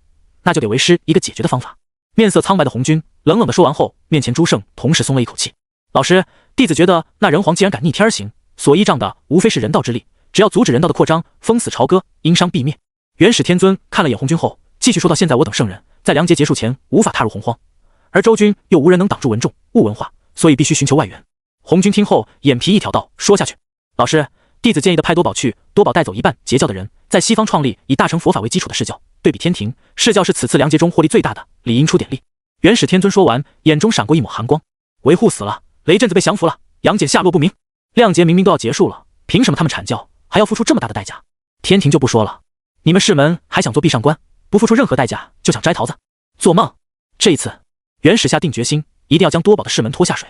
那就给为师一个解决的方法。面色苍白的红军冷冷地说完后，面前朱胜同时松了一口气。老师，弟子觉得那人皇既然敢逆天而行，所依仗的无非是人道之力，只要阻止人道的扩张，封死朝歌，因伤必灭。元始天尊看了眼红军后，继续说道：现在我等圣人在梁劫结束前无法踏入洪荒，而周军又无人能挡住文仲、雾文化，所以必须寻求外援。红军听后眼皮一挑道：说下去。老师，弟子建议的派多宝去，多宝带走一半截教的人，在西方创立以大乘佛法为基础的释教，对比天庭，释教是此次梁劫中获利最大的，理应出点力。元始天尊说完，眼中闪过一抹寒光。维护死了，雷震子被降服了，杨戬下落不明。亮劫明明都要结束了，凭什么他们阐教还要付出这么大的代价？天庭就不说了，你们世门还想做壁上观，不付出任何代价就想摘桃子？做梦！这一次，元始下定决心，一定要将多宝的世门拖下水。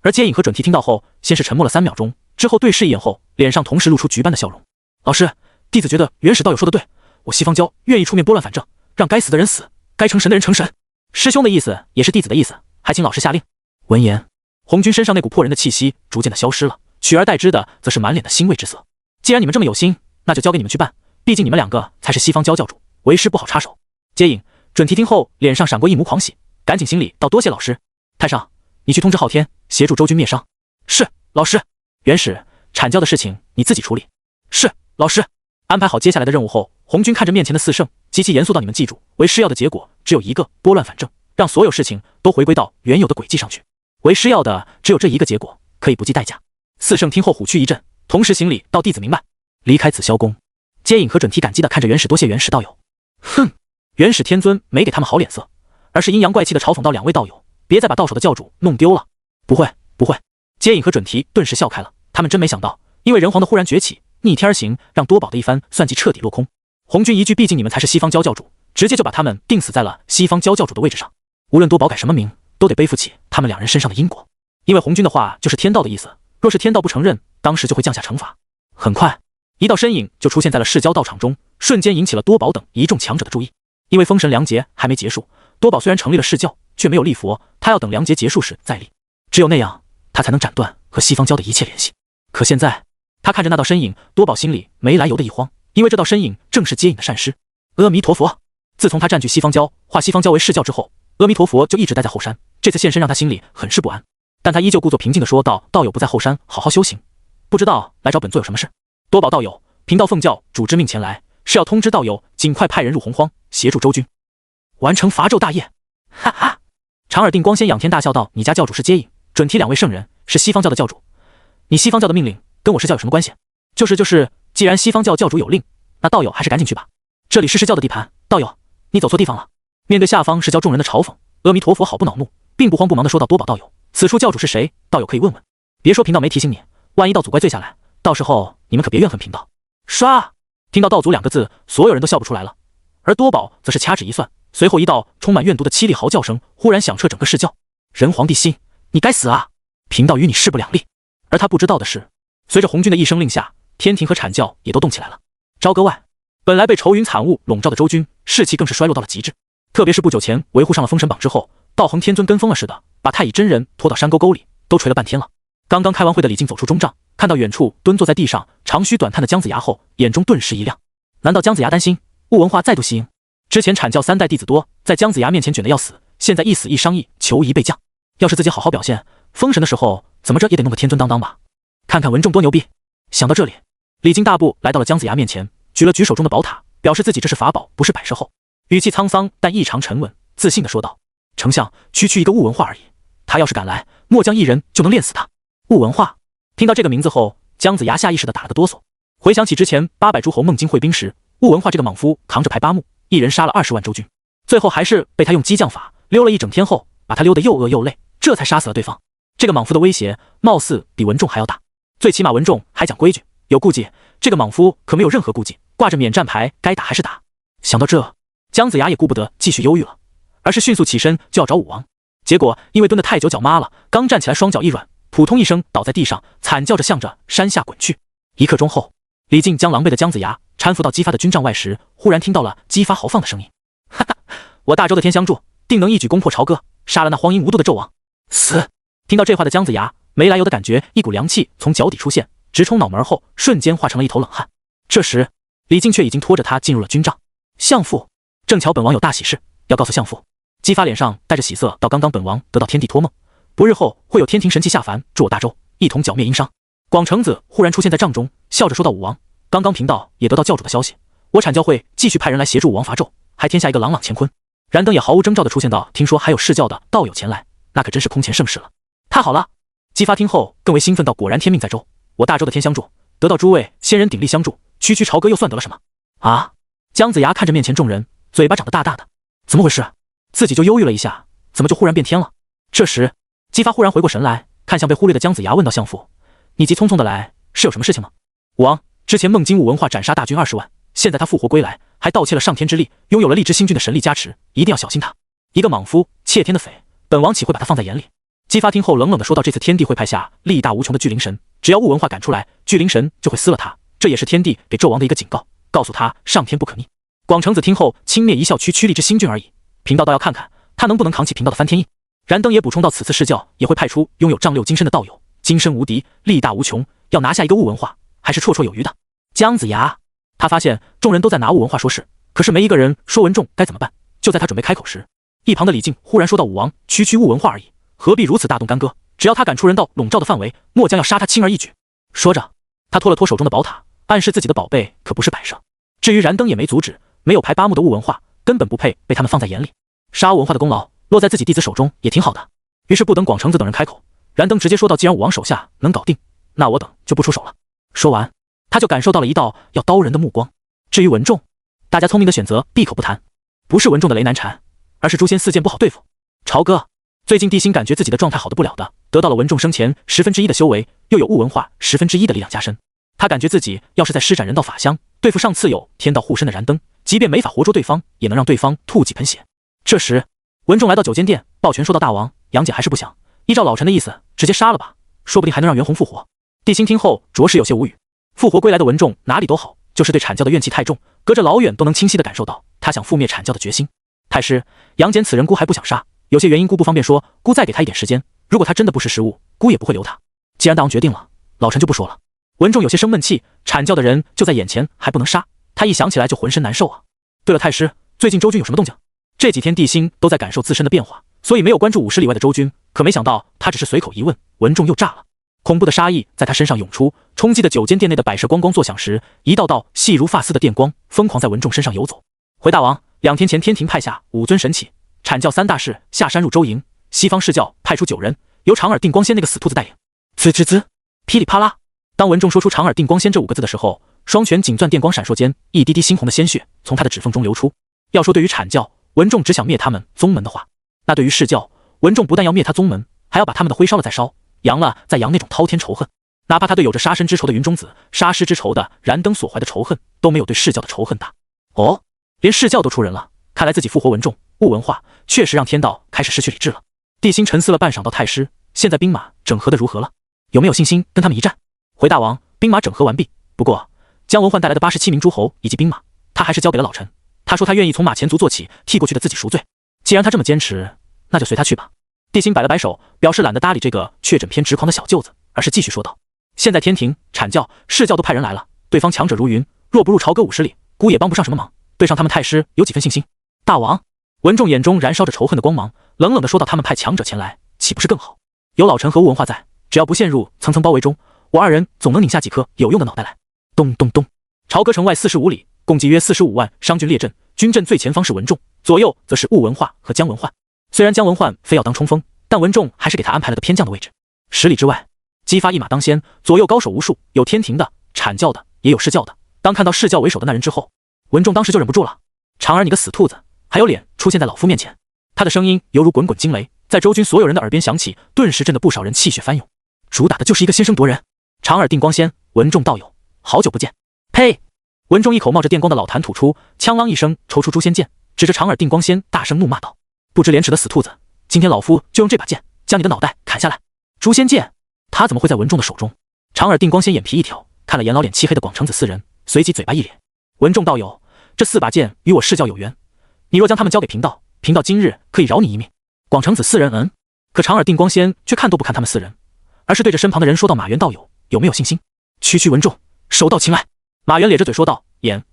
而接引和准提听到后，先是沉默了3秒钟，之后对视一眼后，脸上同时露出菊般的笑容。老师，弟子觉得元始道友说的对，我西方教愿意出面拨乱反正，让该死的人死，该成神的人成神。师兄的意思也是弟子的意思，还请老师下令。闻言，红军身上那股破人的气息逐渐的消失了，取而代之的则是满脸的欣慰之色。既然你们这么有心，那就交给你们去办，毕竟你们2个才是西方教教主，为师不好插手。接引、准提听后脸上闪过一抹狂喜，赶紧行礼道多谢老师。太上，你去通知昊天，协助周军灭商。是，老师。元始，阐教的事情你自己处理。是，老师。安排好接下来的任务后，红军看着面前的四圣，极其严肃道：“你们记住，为师要的结果只有一个，拨乱反正，让所有事情都回归到原有的轨迹上去。为师要的只有这一个结果，可以不计代价。”四圣听后虎躯一震，同时行礼道：“弟子明白。”离开紫霄宫，接引和准提感激地看着元始，多谢元始道友。哼，元始天尊没给他们好脸色，而是阴阳怪气地嘲讽道：“两位道友，别再把到手的教主弄丢了。”不会，不会。接引和准提顿时笑开了，他们真没想到，因为人皇的忽然崛起，逆天而行，让多宝的一番算计彻底落空。红军一句：“毕竟你们才是西方教教主”，直接就把他们钉死在了西方教教主的位置上。无论多宝改什么名，都得背负起他们两人身上的因果。因为红军的话就是天道的意思，若是天道不承认，当时就会降下惩罚。很快，一道身影就出现在了世交道场中，瞬间引起了多宝等一众强者的注意。因为封神梁劫还没结束，多宝虽然成立了世教，却没有立佛，他要等梁劫结束时再立，只有那样，他才能斩断和西方教的一切联系。可现在，他看着那道身影，多宝心里没来由的一慌，因为这道身影正是接引的善师阿弥陀佛。自从他占据西方教，化西方教为世教之后，阿弥陀佛就一直待在后山，这次现身让他心里很是不安，但他依旧故作平静地说道：“道友不在后山好好修行，不知道来找本座有什么事？”多宝道友，贫道奉教主之命前来，是要通知道友尽快派人入洪荒，协助周军完成伐纣大业。哈哈！长耳定光仙仰天大笑道：“你家教主是接引，准提两位圣人是西方教的教主，你西方教的命令跟我世教有什么关系？”就是，既然西方教教主有令，那道友还是赶紧去吧，这里是世教的地盘，道友你走错地方了。面对下方世教众人的嘲讽，阿弥陀佛毫不恼怒，并不慌不忙地说道：“多宝道友，此处教主是谁？道友可以问问。别说贫道没提醒你，万一道祖怪罪下来，到时候你们可别怨恨贫道。”唰！听到道祖两个字，所有人都笑不出来了，而多宝则是掐指一算，随后一道充满怨毒的凄厉嚎叫声忽然响彻整个世教：“人皇帝心，你该死啊！贫道与你势不两立。”而他不知道的是，随着红军的一声令下，天庭和阐教也都动起来了。朝歌外，本来被愁云惨雾笼罩的周军，士气更是衰落到了极致。特别是不久前维护上了封神榜之后，道恒天尊跟疯了似的，把太乙真人拖到山沟沟里，都锤了半天了。刚刚开完会的李靖走出中帐，看到远处蹲坐在地上长吁短叹的姜子牙后，眼中顿时一亮。难道姜子牙担心雾文化再度息应？之前阐教三代弟子多，在姜子牙面前卷得要死，现在一死一伤一，求一被降。要是自己好好表现，封神的时候怎么着也得弄个天尊当当吧。看看文仲多牛逼！想到这里，李靖大步来到了姜子牙面前，举了举手中的宝塔，表示自己这是法宝，不是摆设后，语气沧桑但异常沉稳，自信地说道：“丞相，区区一个雾文化而已，他要是敢来，末将一人就能练死他。”雾文化，听到这个名字后，姜子牙下意识地打了个哆嗦，回想起之前800诸侯孟津会兵时，雾文化这个莽夫扛着排八木，一人杀了20万周军，最后还是被他用激将法溜了一整天后，把他溜得又饿又累，这才杀死了对方。这个莽夫的威胁貌似比文仲还要大，最起码文仲还讲规矩，有顾忌，这个莽夫可没有任何顾忌，挂着免战牌，该打还是打。想到这，姜子牙也顾不得继续忧郁了，而是迅速起身就要找武王。结果因为蹲得太久脚麻了，刚站起来双脚一软，扑通一声倒在地上，惨叫着向着山下滚去。一刻钟后，李靖将狼狈的姜子牙搀扶到姬发的军帐外时，忽然听到了姬发豪放的声音：“哈哈，我大周的天香柱定能一举攻破朝歌，杀了那荒淫无度的纣王。”死！听到这话的姜子牙没来由的感觉一股凉气从脚底出现，直冲脑门后，瞬间化成了一头冷汗。这时李靖却已经拖着他进入了军帐。相父，正巧本王有大喜事要告诉相父。姬发脸上带着喜色道：“刚刚本王得到天地托梦，不日后会有天庭神器下凡，助我大周一同剿灭殷商。”广成子忽然出现在帐中，笑着说道：“武王，刚刚贫道也得到教主的消息，我阐教会继续派人来协助武王伐纣，还添下一个朗朗乾坤。”燃灯也毫无征兆地出现道：“听说还有世教的道友前来，那可真是空前盛世了。”太好了！姬发听后更为兴奋道：“果然天命在周，我大周的天香柱得到诸位仙人鼎力相助，区区朝歌又算得了什么？”啊！姜子牙看着面前众人，嘴巴长得大大的，怎么回事？自己就忧郁了一下，怎么就忽然变天了？这时姬发忽然回过神来，看向被忽略的姜子牙，问道：“相父，你急匆匆的来，是有什么事情吗？”武王之前孟津武文化斩杀大军20万，现在他复活归来，还盗窃了上天之力，拥有了力之星君的神力加持，一定要小心他。一个莽夫，窃天的匪，本王岂会把他放在眼里？姬发听后冷冷地说道：“这次天帝会派下力大无穷的巨灵神，只要武文化赶出来，巨灵神就会撕了他，这也是天帝给纣王的一个警告，告诉他上天不可逆。”广成子听后轻蔑一笑：“区区力之星君而已，贫道倒要看看他能不能扛起贫道的翻天印。”燃灯也补充到：“此次世教也会派出拥有丈六金身的道友，金身无敌，力大无穷，要拿下一个雾文化，还是绰绰有余的。”姜子牙他发现众人都在拿雾文化说事，可是没一个人说文仲该怎么办。就在他准备开口时，一旁的李靖忽然说道：“武王区区物文化而已，何必如此大动干戈？只要他敢出人道笼罩的范围，末将要杀他轻而易举。”说着，他拖了拖手中的宝塔，暗示自己的宝贝可不是摆设。至于燃灯也没阻止，没有排8目的物文化，根本不配被他们放在眼里。杀物文化的功劳落在自己弟子手中也挺好的。于是不等广成子等人开口，燃灯直接说道：“既然武王手下能搞定，那我等就不出手了。”说完，他就感受到了一道要刀人的目光。至于文仲，大家聪明的选择闭口不谈，不是文仲的雷难缠，而是诛仙4剑不好对付。朝哥，最近地心感觉自己的状态好得不了的，得到了文仲生前1/10的修为，又有物文化1/10的力量加身。他感觉自己要是再施展人道法相，对付上次有天道护身的燃灯，即便没法活捉对方，也能让对方吐几盆血。这时，文仲来到九间殿，抱拳说道：“大王，杨戬还是不想，依照老臣的意思，直接杀了吧，说不定还能让袁弘复活。”地心听后着实有些无语。复活归来的文仲哪里都好，就是对阐教的怨气太重，隔着老远都能清晰地感受到他想覆灭阐教的决心。太师，杨戬此人姑还不想杀，有些原因姑不方便说，姑再给他一点时间，如果他真的不识时务，姑也不会留他。既然大王决定了，老臣就不说了。文仲有些生闷气，阐教的人就在眼前，还不能杀，他一想起来就浑身难受啊。对了，太师，最近周军有什么动静？这几天地心都在感受自身的变化，所以没有关注50里外的周军，可没想到他只是随口一问，文仲又炸了。恐怖的杀意在他身上涌出，冲击的九间殿内的摆设光光作响时，一道道细如发丝的电光疯狂在文仲身上游走。回大王，2天前天庭派下5尊神起，阐教3大士下山入周营，西方释教派出9人，由长耳定光仙那个死兔子带领。滋吱吱，噼里啪啦。当文仲说出长耳定光仙这5个字的时候，双拳紧攥电光闪烁间，一滴滴猩红的鲜血从他的指缝中流出。要说对于阐教，文仲只想灭他们宗门的话，那对于释教，文仲不但要灭他宗门，还要把他们的灰烧了再烧，扬了再扬那种滔天仇恨。哪怕他对有着杀身之仇的云中子、杀师之仇的燃灯所怀的仇恨，都没有对释教的仇恨大。哦，连释教都出人了，看来自己复活文仲、物文化，确实让天道开始失去理智了。地心沉思了半晌，道：“太师，现在兵马整合的如何了？有没有信心跟他们一战？”回大王，兵马整合完毕，不过姜文焕带来的87名诸侯以及兵马，他还是交给了老臣。他说他愿意从马前卒做起，替过去的自己赎罪。既然他这么坚持，那就随他去吧。地心摆了摆手，表示懒得搭理这个确诊偏执狂的小舅子，而是继续说道：“现在天庭、阐教、释教都派人来了，对方强者如云，若不入朝歌50里，姑也帮不上什么忙。对上他们太师有几分信心？”大王，文仲眼中燃烧着仇恨的光芒，冷冷地说道：“他们派强者前来，岂不是更好？有老臣和物文化在，只要不陷入层层包围中，我2人总能拧下几颗有用的脑袋来。”咚咚咚，朝歌城外45里，共计约45万商军列阵，军阵最前方是文仲，左右则是物文化和姜文焕。虽然姜文焕非要当冲锋，但文仲还是给他安排了个偏将的位置。10里之外，姬发一马当先，左右高手无数，有天庭的、阐教的，也有释教的。当看到释教为首的那人之后，文仲当时就忍不住了：“长儿，你个死兔子，还有脸出现在老夫面前！”他的声音犹如滚滚惊雷，在周军所有人的耳边响起，顿时震得不少人气血翻涌。主打的就是一个先声夺人。长耳定光仙，文仲道友，好久不见！呸！文仲一口冒着电光的老痰吐出，锵啷一声抽出诛仙剑，指着长耳定光仙大声怒骂道：“不知廉耻的死兔子，今天老夫就用这把剑将你的脑袋砍下来！”诛仙剑，他怎么会在文仲的手中？长耳定光仙眼皮一挑，看了严老脸漆黑的广成子4人，随即嘴巴一咧：“文仲道友，这4把剑与我释教有缘，你若将他们交给贫道，贫道今日可以饶你一命。”广成子4人可长耳定光仙却看都不看他们4人，而是对着身旁的人说道：“马元道友，有没有信心？区区文仲，手到擒来！”马元咧着嘴说道，眼、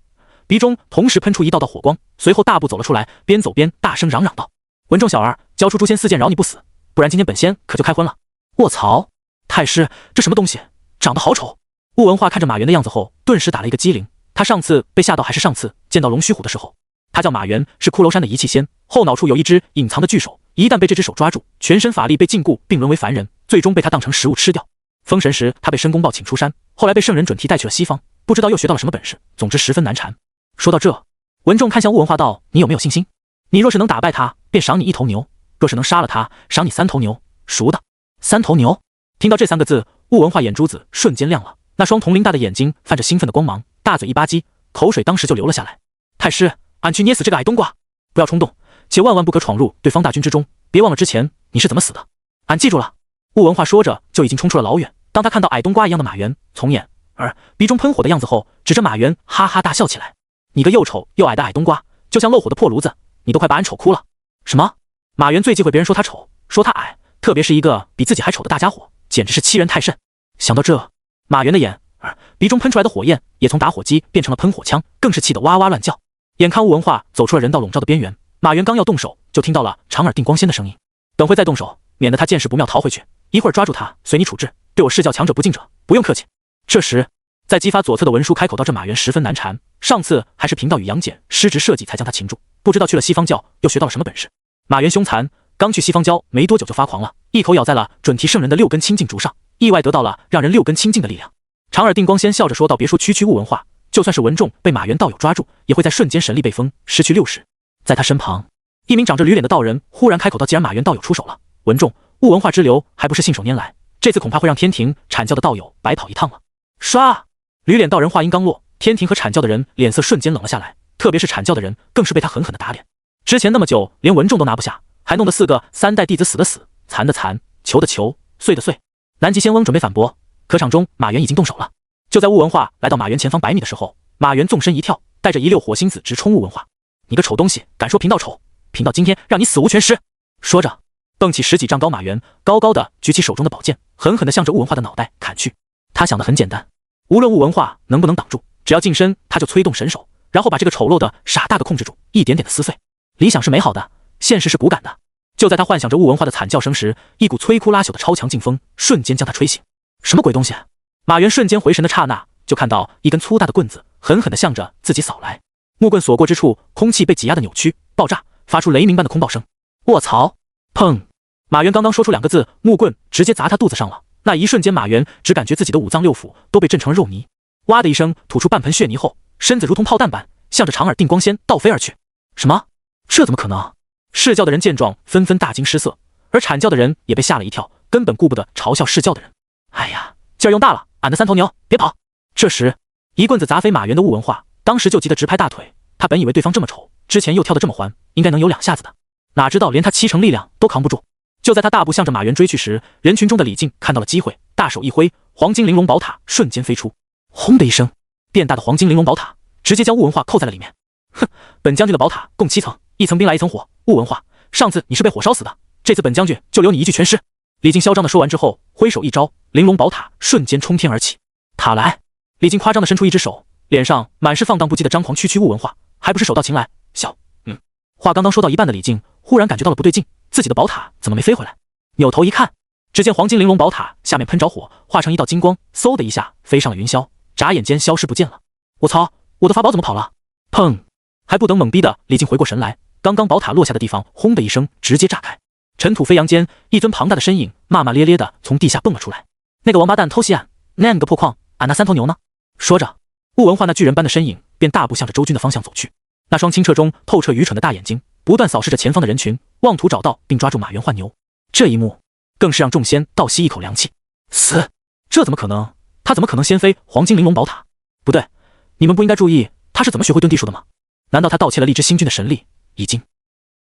鼻中同时喷出一道道火光，随后大步走了出来，边走边大声嚷嚷道：“文仲小儿，交出诛仙4剑，饶你不死，不然今天本仙可就开荤了！”卧槽！太师，这什么东西？长得好丑！物文化看着马元的样子后，顿时打了一个激灵。他上次被吓到还是上次见到龙须虎的时候。他叫马元，是骷髅山的遗弃仙，后脑处有一只隐藏的巨手，一旦被这只手抓住，全身法力被禁锢并沦为凡人，最终被他当成食物吃掉。封神时他被申公豹请出山，后来被圣人准提带去了西方，不知道又学到了什么本事，总之十分难缠。说到这，文仲看向物文化道：“你有没有信心？你若是能打败他，便赏你1头牛；若是能杀了他，赏你3头牛。熟的，3头牛。”听到这3个字，物文化眼珠子瞬间亮了，那双铜铃大的眼睛泛着兴奋的光芒，大嘴一吧唧，口水当时就流了下来。太师，俺去捏死这个矮冬瓜！不要冲动，且万万不可闯入对方大军之中，别忘了之前你是怎么死的。俺记住了。物文化说着就已经冲出了老远，当他看到矮冬瓜一样的马元从眼、耳、鼻中喷火的样子后，指着马元哈哈大笑起来：“你个又丑又矮的矮冬瓜，就像漏火的破炉子，你都快把俺丑哭了！”什么？马元最忌讳别人说他丑，说他矮，特别是一个比自己还丑的大家伙，简直是欺人太甚。想到这，马元的眼、耳、鼻中喷出来的火焰也从打火机变成了喷火枪，更是气得哇哇乱叫。眼看物文化走出了人道笼罩的边缘，马原刚要动手，就听到了长耳定光仙的声音：“等会再动手，免得他见势不妙逃回去。一会儿抓住他，随你处置。对我誓教强者不敬者，不用客气。”这时，在激发左侧的文书开口道：“这马原十分难缠，上次还是贫道与杨戬失职设计才将他擒住，不知道去了西方教又学到了什么本事。”马原凶残，刚去西方教没多久就发狂了，一口咬在了准提圣人的六根清净竹上，意外得到了让人六根清净的力量。长耳定光仙笑着说道：“别说区区物文化，就算是文仲被马原道友抓住，也会在瞬间神力被封，失去60。”在他身旁，一名长着驴脸的道人忽然开口道：“既然马原道友出手了，文仲物文化之流还不是信手拈来，这次恐怕会让天庭阐教的道友白跑一趟了。”唰！驴脸道人话音刚落，天庭和阐教的人脸色瞬间冷了下来，特别是阐教的人更是被他狠狠的打脸。之前那么久连文仲都拿不下，还弄得4个3代弟子死的死，残的残，求的求，碎的碎。南极仙翁准备反驳，可场中马原已经动手了。就在物文化来到马原前方100米的时候，马原纵身一跳，带着一溜火星子直冲物文化。“你个丑东西，敢说贫道丑？贫道今天让你死无全尸！”说着，蹦起10几丈高马原，高高的举起手中的宝剑，狠狠地向着物文化的脑袋砍去。他想的很简单，无论物文化能不能挡住，只要近身，他就催动神手，然后把这个丑陋的傻大个控制住，一点点的撕碎。理想是美好的，现实是骨感的。就在他幻想着物文化的惨叫声时，一股摧枯拉朽的超强劲风瞬间将他吹醒。什么鬼东西？马原瞬间回神的刹那，就看到一根粗大的棍子狠狠地向着自己扫来。木棍所过之处，空气被挤压的扭曲、爆炸，发出雷鸣般的空爆声。卧槽！砰！马原刚刚说出2个字，木棍直接砸他肚子上了。那一瞬间，马原只感觉自己的5脏6腑都被震成了肉泥，哇的一声吐出半盆血泥后，身子如同炮弹般向着长耳定光仙倒飞而去。什么？这怎么可能？释教的人见状纷纷大惊失色，而阐教的人也被吓了一跳，根本顾不得嘲笑释教的人。哎呀，劲儿用大了，俺的3头牛，别跑！这时，一棍子砸飞马原的物文化，当时就急得直拍大腿。他本以为对方这么丑，之前又跳得这么欢，应该能有2下子的，哪知道连他7成力量都扛不住。就在他大步向着马原追去时，人群中的李靖看到了机会，大手一挥，黄金玲珑宝塔瞬间飞出，轰的一声，变大的黄金玲珑宝塔直接将物文化扣在了里面。哼，本将军的宝塔共7层，1层冰来1层火，物文化，上次你是被火烧死的，这次本将军就留你一具全尸。李靖嚣张的说完之后，挥手一招，玲珑宝塔瞬间冲天而起。塔来！李靖夸张的伸出一只手，脸上满是放荡不羁的张狂。区物文化，还不是手到擒来？笑，话刚刚说到一半的李靖忽然感觉到了不对劲，自己的宝塔怎么没飞回来？扭头一看，只见黄金玲珑宝塔下面喷着火，化成一道金光，嗖的一下飞上了云霄，眨眼间消失不见了。我操，我的法宝怎么跑了？砰！还不等懵逼的李靖回过神来，刚刚宝塔落下的地方轰的一声直接炸开，尘土飞扬间，一尊庞大的身影骂骂咧咧的从地下蹦了出来。那个王八蛋偷袭俺，那个破矿，俺那3头牛呢？说着，物文化那巨人般的身影便大步向着周军的方向走去，那双清澈中透彻愚蠢的大眼睛不断扫视着前方的人群，妄图找到并抓住马原换牛。这一幕更是让众仙倒吸一口凉气。死！这怎么可能？他怎么可能先飞黄金玲珑宝塔？不对，你们不应该注意他是怎么学会遁地术的吗？难道他盗窃了荔枝星君的神力？已经，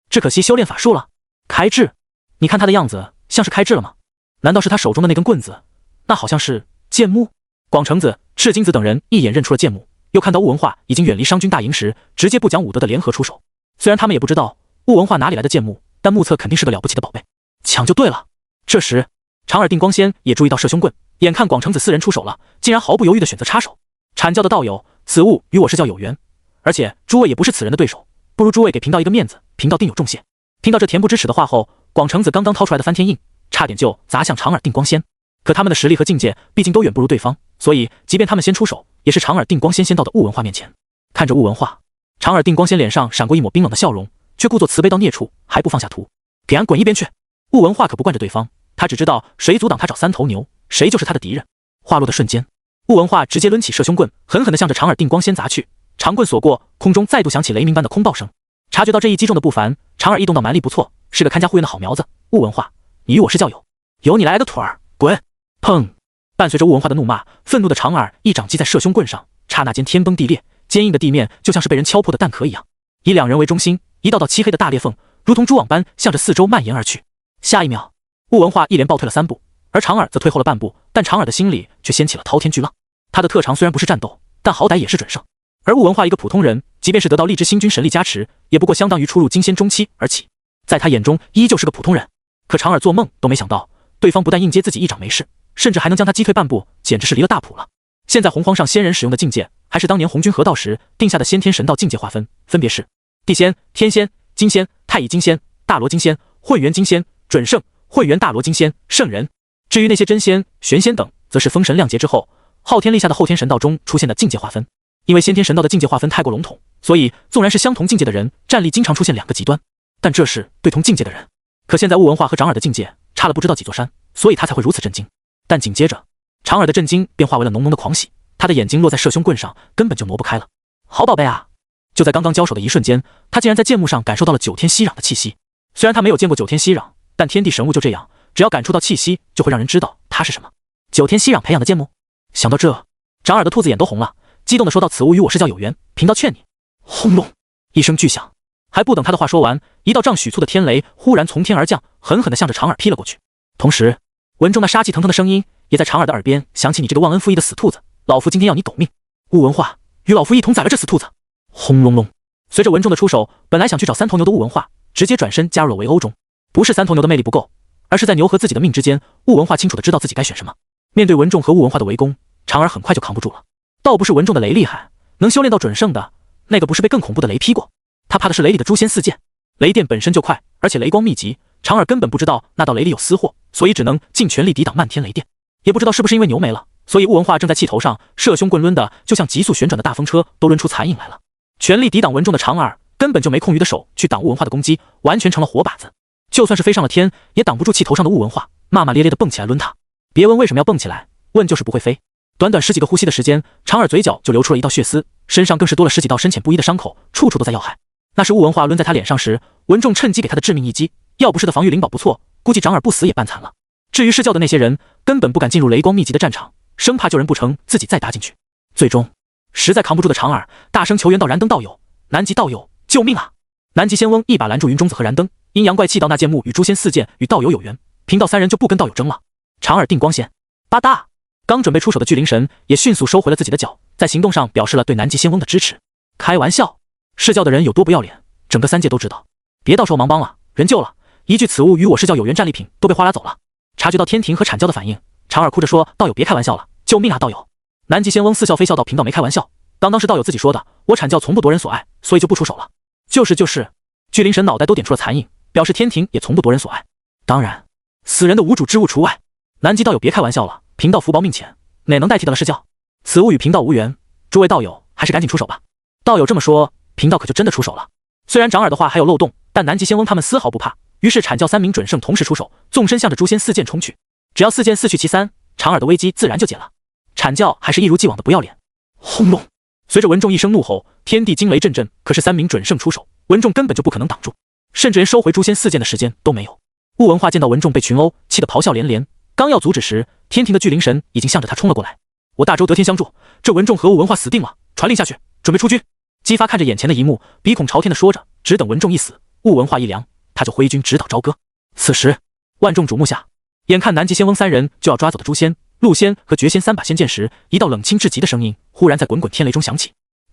只可惜修炼法术了。开智？你看他的样子像是开智了吗？难道是他手中的那根棍子？那好像是剑木。广成子、赤金子等人一眼认出了剑木，又看到物文化已经远离商军大营时，直接不讲武德的联合出手。虽然他们也不知道物文化哪里来的剑木，但目测肯定是个了不起的宝贝，抢就对了。这时，长耳定光仙也注意到射凶棍，眼看广成子4人出手了，竟然毫不犹豫地选择插手。阐教的道友，此物与我是教有缘，而且诸位也不是此人的对手，不如诸位给贫道一个面子，贫道定有重谢。听到这恬不知耻的话后，广成子刚刚掏出来的翻天印差点就砸向长耳定光仙，可他们的实力和境界毕竟都远不如对方，所以即便他们先出手，也是长耳定光仙先到的物文化面前。看着物文化，长耳定光仙脸上闪过一抹冰冷的笑容，却故作慈悲到孽畜，还不放下图，给俺滚一边去！物文化可不惯着对方，他只知道谁阻挡他找3头牛，谁就是他的敌人。话落的瞬间，物文化直接抡起射凶棍，狠狠地向着长耳定光仙砸去。长棍所过，空中再度响起雷鸣般的空爆声。察觉到这一击中的不凡，长耳异动到蛮力不错，是个看家护院的好苗子。物文化，你与我是教友，有你来的腿儿，滚！砰！伴随着物文化的怒骂，愤怒的长耳一掌击在射凶棍上，刹那间天崩地裂，坚硬的地面就像是被人敲破的蛋壳一样。以2人为中心，一道道漆黑的大裂缝如同蛛网般向着四周蔓延而去。下一秒，物文化一连暴退了3步，而长耳则退后了半步，但长耳的心里却掀起了滔天巨浪。他的特长虽然不是战斗，但好歹也是准胜。而物文化一个普通人，即便是得到荔枝星君神力加持，也不过相当于初入金仙中期而起，在他眼中依旧是个普通人。可长耳做梦都没想到，对方不但硬接自己一掌没事，甚至还能将他击退半步，简直是离了大谱了。现在洪荒上仙人使用的境界，还是当年红军合道时定下的先天神道境界划分，分别是地仙、天仙、金仙、太乙金仙、大罗金仙、混元金仙、准圣、混元大罗金仙、圣人。至于那些真仙、玄仙等，则是封神亮劫之后昊天立下的后天神道中出现的境界划分。因为先天神道的境界划分太过笼统，所以纵然是相同境界的人，战力经常出现两个极端，但这是对同境界的人。可现在雾文化和长耳的境界差了不知道几座山，所以他才会如此震惊。但紧接着，长耳的震惊便化为了浓浓的狂喜，他的眼睛落在射胸棍上，根本就挪不开了。好宝贝啊！就在刚刚交手的一瞬间，他竟然在剑幕上感受到了九天息壤的气息。虽然他没有见过九天息壤，但天地神物就这样，只要感触到气息，就会让人知道它是什么。九天息壤培养的剑幕。想到这，长耳的兔子眼都红了，激动地说道：“此物与我是教有缘，贫道劝你。”轰隆一声巨响，还不等他的话说完，一道丈许粗的天雷忽然从天而降，狠狠地向着长耳劈了过去。同时，文中那杀气腾腾的声音也在长耳的耳边响起：“你这个忘恩负义的死兔子，老夫今天要你狗命！雾文化，与老夫一同宰了这死兔子！”轰隆隆，随着文中的出手，本来想去找三头牛的雾文化，直接转身加入了围殴中。不是三头牛的魅力不够，而是在牛和自己的命之间，雾文化清楚地知道自己该选什么。面对文仲和雾文化的围攻，长耳很快就扛不住了。倒不是文仲的雷厉害，能修炼到准圣的那个不是被更恐怖的雷劈过，他怕的是雷里的诛仙四剑。雷电本身就快，而且雷光密集，长耳根本不知道那道雷里有私货，所以只能尽全力抵挡漫天雷电。也不知道是不是因为牛没了，所以雾文化正在气头上，射胸棍抡的就像急速旋转的大风车，都抡出残影来了。全力抵挡文仲的长耳根本就没空余的手去挡雾文化的攻击，完全成了活靶子。就算是飞上了天，也挡不住气头上的雾文化，骂骂咧咧的蹦起来抡他。别问为什么要蹦起来，问就是不会飞。短短10几个呼吸的时间，长耳嘴角就流出了一道血丝，身上更是多了10几道深浅不一的伤口，处处都在要害。那是雾文化抡在他脸上时，文仲趁机给他的致命一击，要不是的防御灵宝不错，估计长耳不死也半残了。至于释教的那些人，根本不敢进入雷光密集的战场，生怕救人不成，自己再搭进去。最终实在扛不住的长耳大声求援道：“燃灯道友，南极道友，救命啊！”南极仙翁一把拦住云中子和燃灯，阴阳怪气道：“那剑幕与诛仙四剑与道友有缘，贫道三人就不跟道友争了。”长耳定光仙，吧嗒，刚准备出手的巨灵神也迅速收回了自己的脚，在行动上表示了对南极仙翁的支持。开玩笑，释教的人有多不要脸，整个三界都知道。别到时候忙帮了，人救了，一句此物与我释教有缘战利品都被哗啦走了。察觉到天庭和阐教的反应，长耳哭着说：“道友别开玩笑了，救命啊，道友！”南极仙翁似笑非笑道：“贫道没开玩笑，刚刚是道友自己说的，我阐教从不夺人所爱，所以就不出手了。”就是，巨灵神脑袋都点出了残影，表示天庭也从不夺人所爱，当然死人的无主之物除外。南极道友别开玩笑了，贫道福薄命浅，哪能代替得了释教？此物与贫道无缘，诸位道友还是赶紧出手吧。道友这么说，贫道可就真的出手了。虽然长耳的话还有漏洞，但南极仙翁他们丝毫不怕，于是阐教3名准圣同时出手，纵身向着诛仙四剑冲去。只要四剑四去其三，长耳的危机自然就解了。阐教还是一如既往的不要脸。轰隆，随着文仲一声怒吼，天地惊雷阵阵，可是3名准圣出手，文仲根本就不可能挡住，甚至连收回诛仙四剑的时间都没有。雾文化见到文仲被群殴，气得咆哮连连，刚要阻止时，天庭的巨灵神已经向着他冲了过来。我大周得天相助，这文仲和雾文化死定了，传令下去，准备出军。姬发看着眼前的一幕，鼻孔朝天的说着，只等文仲一死，雾文化一凉，他就挥军直捣朝歌。此时万众瞩目下，眼看南极仙翁3人就要抓走的诛仙、戮仙和绝仙3把仙剑时，一道冷清至极的声音忽然在滚滚天雷中响起：“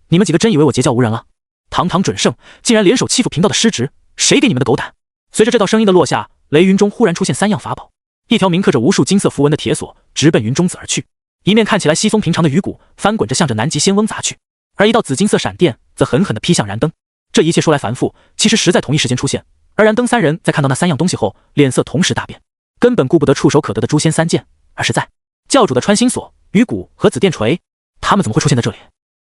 你们几个真以为我截教无人了？堂堂准圣竟然联手欺负贫道的失职，谁给你们的狗胆？”随着这道声音的落下，雷云中忽然出现3样法宝，一条铭刻着无数金色符文的铁索直奔云中子而去，一面看起来稀松平常的鱼骨翻滚着向着南极仙翁砸去，而一道紫金色闪电则狠狠地劈向燃灯。这一切说来繁复，其实实在同一时间出现。而燃灯3人在看到那3样东西后，脸色同时大变，根本顾不得触手可得的诛仙3剑，而是在教主的穿心锁、鱼骨和紫电锤，他们怎么会出现在这里？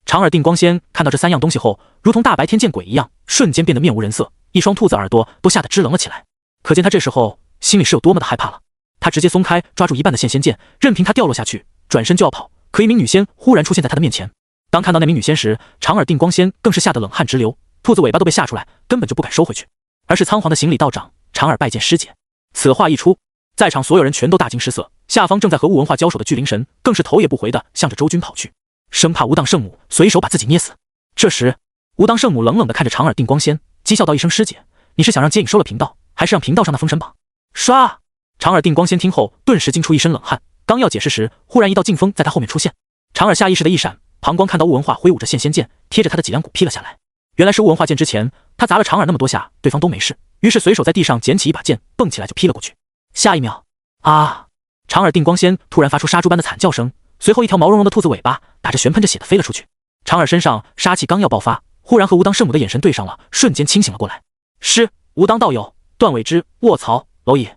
长耳定光仙看到这3样东西后，如同大白天见鬼一样，瞬间变得面无人色，一双兔子耳朵都吓得支棱了起来。可见他这时候心里是有多么的害怕了。他直接松开抓住一半的线仙剑，任凭他掉落下去，转身就要跑。可一名女仙忽然出现在他的面前。当看到那名女仙时，长耳定光仙更是吓得冷汗直流，兔子尾巴都被吓出来，根本就不敢收回去，而是仓皇的行礼道长，长耳拜见师姐。此话一出，在场所有人全都大惊失色，下方正在和雾文化交手的巨灵神更是头也不回的向着周军跑去，生怕无当圣母随手把自己捏死。这时无当圣母冷冷的看着长耳定光仙，讥笑道一声：“师姐，你是想让接引收了贫道，还是让贫道上那封神榜？”唰！长耳定光仙听后顿时惊出一身冷汗，刚要解释时，忽然一道劲风在他后面出现。长耳下意识的一闪，膀胱看到雾文化挥舞着线仙剑贴着他的脊梁骨劈了下来。原来是雾文化剑之前他砸了长耳那么多下，对方都没事，于是随手在地上捡起一把剑，蹦起来就劈了过去。下一秒，啊！长耳定光仙突然发出杀猪般的惨叫声，随后一条毛茸茸的兔子尾巴打着旋喷着血的飞了出去。长耳身上杀气刚要爆发，忽然和无当圣母的眼神对上了，瞬间清醒了过来。师，吾当道友，段伟之，卧槽，蝼蚁！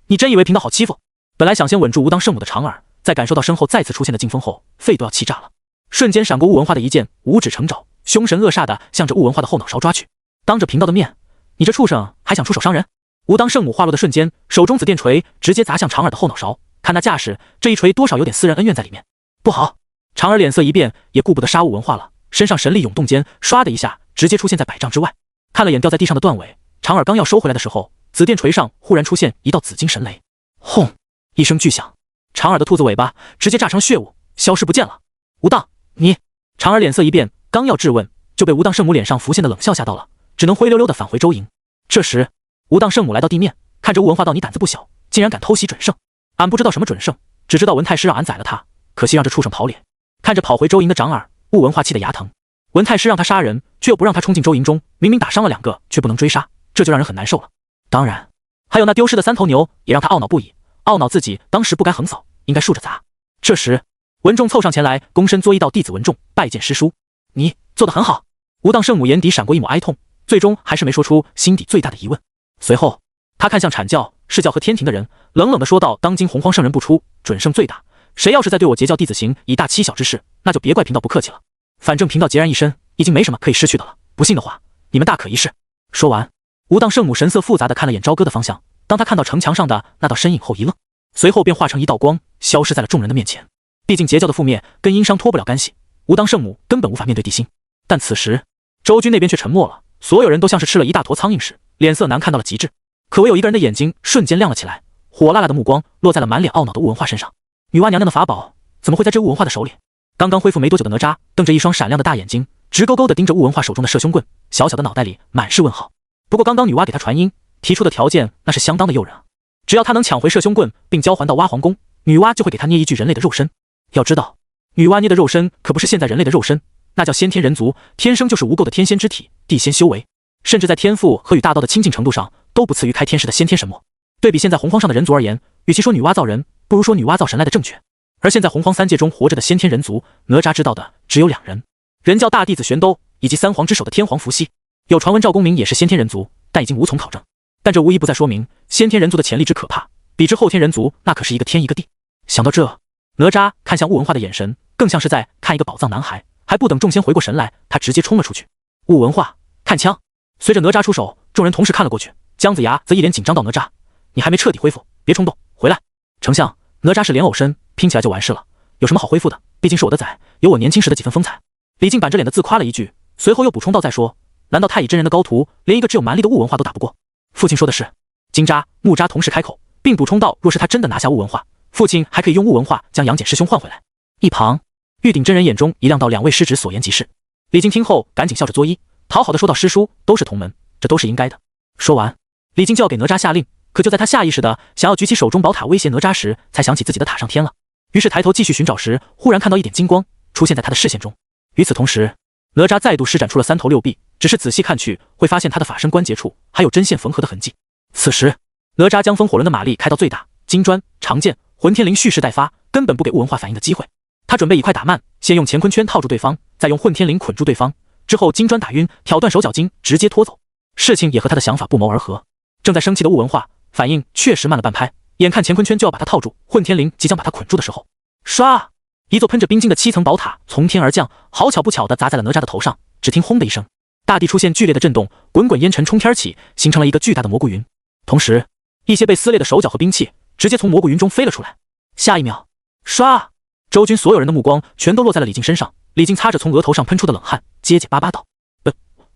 你真以为贫道好欺负？本来想先稳住吾当圣母的长耳，在感受到身后再次出现的劲风后，肺都要气炸了。瞬间闪过雾文化的一剑，五指成爪，凶神恶煞的向着雾文化的后脑勺抓去。当着贫道的面，你这畜生还想出手伤人？吾当圣母话落的瞬间，手中紫电锤直接砸向长耳的后脑勺。看那架势，这一锤多少有点私人恩怨在里面。不好！长耳脸色一变，也顾不得杀雾文化了，身上神力涌动间，唰的一下直接出现在100丈之外。看了眼掉在地上的段伟，长耳刚要收回来的时候，紫电锤上忽然出现一道紫金神雷，轰！一声巨响，长耳的兔子尾巴直接炸成血雾，消失不见了。吴当，你……长耳脸色一变，刚要质问，就被吴当圣母脸上浮现的冷笑吓到了，只能灰溜溜的返回周营。这时，吴当圣母来到地面，看着吴文化道：“你胆子不小，竟然敢偷袭准圣！俺不知道什么准圣，只知道文太师让俺宰了他，可惜让这畜生跑脸。”看着跑回周营的长耳，吴文化气得牙疼。文太师让他杀人，却又不让他冲进周营中，明明打伤了2个，却不能追杀，这就让人很难受了。当然，还有那丢失的3头牛，也让他懊恼不已，懊恼自己当时不该横扫，应该竖着砸。这时，文仲凑上前来，躬身作揖道：“弟子文仲拜见师叔。”你做得很好。吴当圣母眼底闪过一抹哀痛，最终还是没说出心底最大的疑问。随后，他看向阐教、释教和天庭的人，冷冷地说道：“当今洪荒圣人不出，准圣最大。谁要是再对我截教弟子行以大欺小之事，那就别怪贫道不客气了。反正贫道孑然一身，已经没什么可以失去的了。不信的话，你们大可一试。”说完，吴当圣母神色复杂地看了眼朝歌的方向。当他看到城墙上的那道身影后一愣，随后便化成一道光，消失在了众人的面前。毕竟截教的覆灭跟殷商脱不了干系，吴当圣母根本无法面对地心。但此时，周军那边却沉默了，所有人都像是吃了一大坨苍蝇屎，脸色难看到了极致。可唯有一个人的眼睛瞬间亮了起来，火辣辣的目光落在了满脸懊恼的吴文化身上。女娲娘娘的法宝怎么会在这吴文化的手里？刚刚恢复没多久的哪吒瞪着一双闪亮的大眼睛，直勾勾地盯着吴文化手中的麝胸棍，小小的脑袋里满是问号。不过刚刚女娲给他传音提出的条件那是相当的诱人啊，只要他能抢回麝胸棍并交还到蛙皇宫，女娲就会给他捏一具人类的肉身。要知道，女娲捏的肉身可不是现在人类的肉身，那叫先天人族，天生就是无垢的天仙之体，地仙修为，甚至在天赋和与大道的亲近程度上都不次于开天时的先天神魔。对比现在洪荒上的人族而言，与其说女娲造人，不如说女娲造神来的正确。而现在洪荒3界中活着的先天人族，哪吒知道的只有2人，人叫大弟子玄兜，以及3皇之首的天皇伏羲。有传闻赵公明也是先天人族，但已经无从考证。但这无一不在说明先天人族的潜力之可怕，比之后天人族那可是一个天一个地。想到这，哪吒看向雾文化的眼神更像是在看一个宝藏男孩，还不等众仙回过神来，他直接冲了出去。雾文化，看枪！随着哪吒出手，众人同时看了过去，姜子牙则一脸紧张道：“哪吒，你还没彻底恢复，别冲动，回来。”丞相，哪吒是莲藕身，拼起来就完事了，有什么好恢复的？毕竟是我的崽，有我年轻时的几分风采。李靖板着脸的自夸了一句，随后又补充道：“再说，难道太乙真人的高徒连一个只有蛮力的雾文化都打不过？”父亲说的是。金吒、木吒同时开口，并补充道：“若是他真的拿下雾文化，父亲还可以用雾文化将杨戬师兄换回来。”一旁，玉鼎真人眼中一亮道：“2位师侄所言极是。”李靖听后赶紧笑着作揖，讨好的说道：“师叔都是同门，这都是应该的。”说完，李靖就要给哪吒下令，可就在他下意识的想要举起手中宝塔威胁哪吒时，才想起自己的塔上天了。于是抬头继续寻找时，忽然看到一点金光出现在他的视线中。与此同时，哪吒再度施展出了3头6臂，只是仔细看去，会发现他的法身关节处还有针线缝合的痕迹。此时，哪吒将风火轮的马力开到最大，金砖、长剑、混天绫蓄势待发，根本不给雾文化反应的机会。他准备以快打慢，先用乾坤圈套住对方，再用混天绫捆住对方，之后金砖打晕，挑断手脚筋，直接拖走。事情也和他的想法不谋而合。正在生气的雾文化反应确实慢了半拍，眼看乾坤圈就要把他套住，混天绫即将把他捆住的时候，唰！一座喷着冰晶的7层宝塔从天而降，好巧不巧地砸在了哪吒的头上。只听轰的一声，大地出现剧烈的震动，滚滚烟尘冲天起，形成了一个巨大的蘑菇云。同时，一些被撕裂的手脚和兵器直接从蘑菇云中飞了出来。下一秒，唰！周军所有人的目光全都落在了李靖身上。李靖擦着从额头上喷出的冷汗，结结巴巴道：“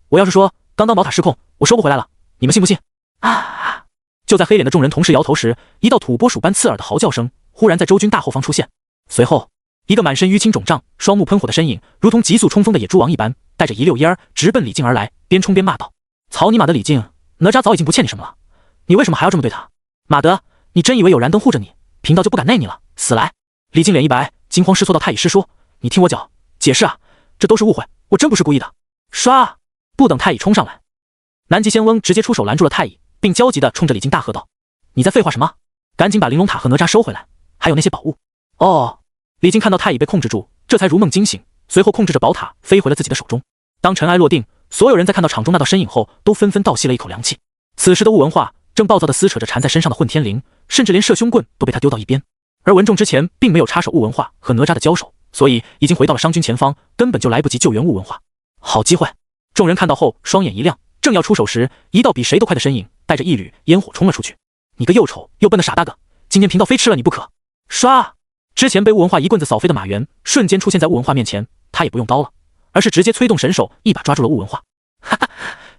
我要是说刚宝塔失控，我收不回来了，你们信不信？”啊！就在黑脸的众人同时摇头时，一道土拨鼠般刺耳的嚎叫声忽然在周军大后方出现。随后，一个满身淤青肿胀、双目喷火的身影，如同急速冲锋的野猪王一般，带着一溜烟儿直奔李靖而来，边冲边骂道：“草你妈的李靖，哪吒早已经不欠你什么了，你为什么还要这么对他？马德，你真以为有燃灯护着你，贫道就不敢内你了？死来！”李靖脸一白，惊慌失措道：“太乙师叔，你听我讲，解释啊，这都是误会，我真不是故意的。”唰！不等太乙冲上来，南极仙翁直接出手拦住了太乙，并焦急地冲着李靖大喝道：“你在废话什么？赶紧把玲珑塔和哪吒收回来，还有那些宝物。”哦，李靖看到太乙被控制住，这才如梦惊醒，随后控制着宝塔飞回了自己的手中。当尘埃落定，所有人在看到场中那道身影后，都纷纷倒吸了一口凉气。此时的雾文化正暴躁地撕扯着缠在身上的混天绫，甚至连射凶棍都被他丢到一边。而文仲之前并没有插手雾文化和哪吒的交手，所以已经回到了商军前方，根本就来不及救援雾文化。好机会！众人看到后双眼一亮，正要出手时，一道比谁都快的身影带着一缕烟火冲了出去。你个又丑又笨的傻大个，今天贫道非吃了你不可！唰！之前被雾文化一棍子扫飞的马原瞬间出现在雾文化面前，他也不用刀了，而是直接催动神手，一把抓住了雾文化。哈哈，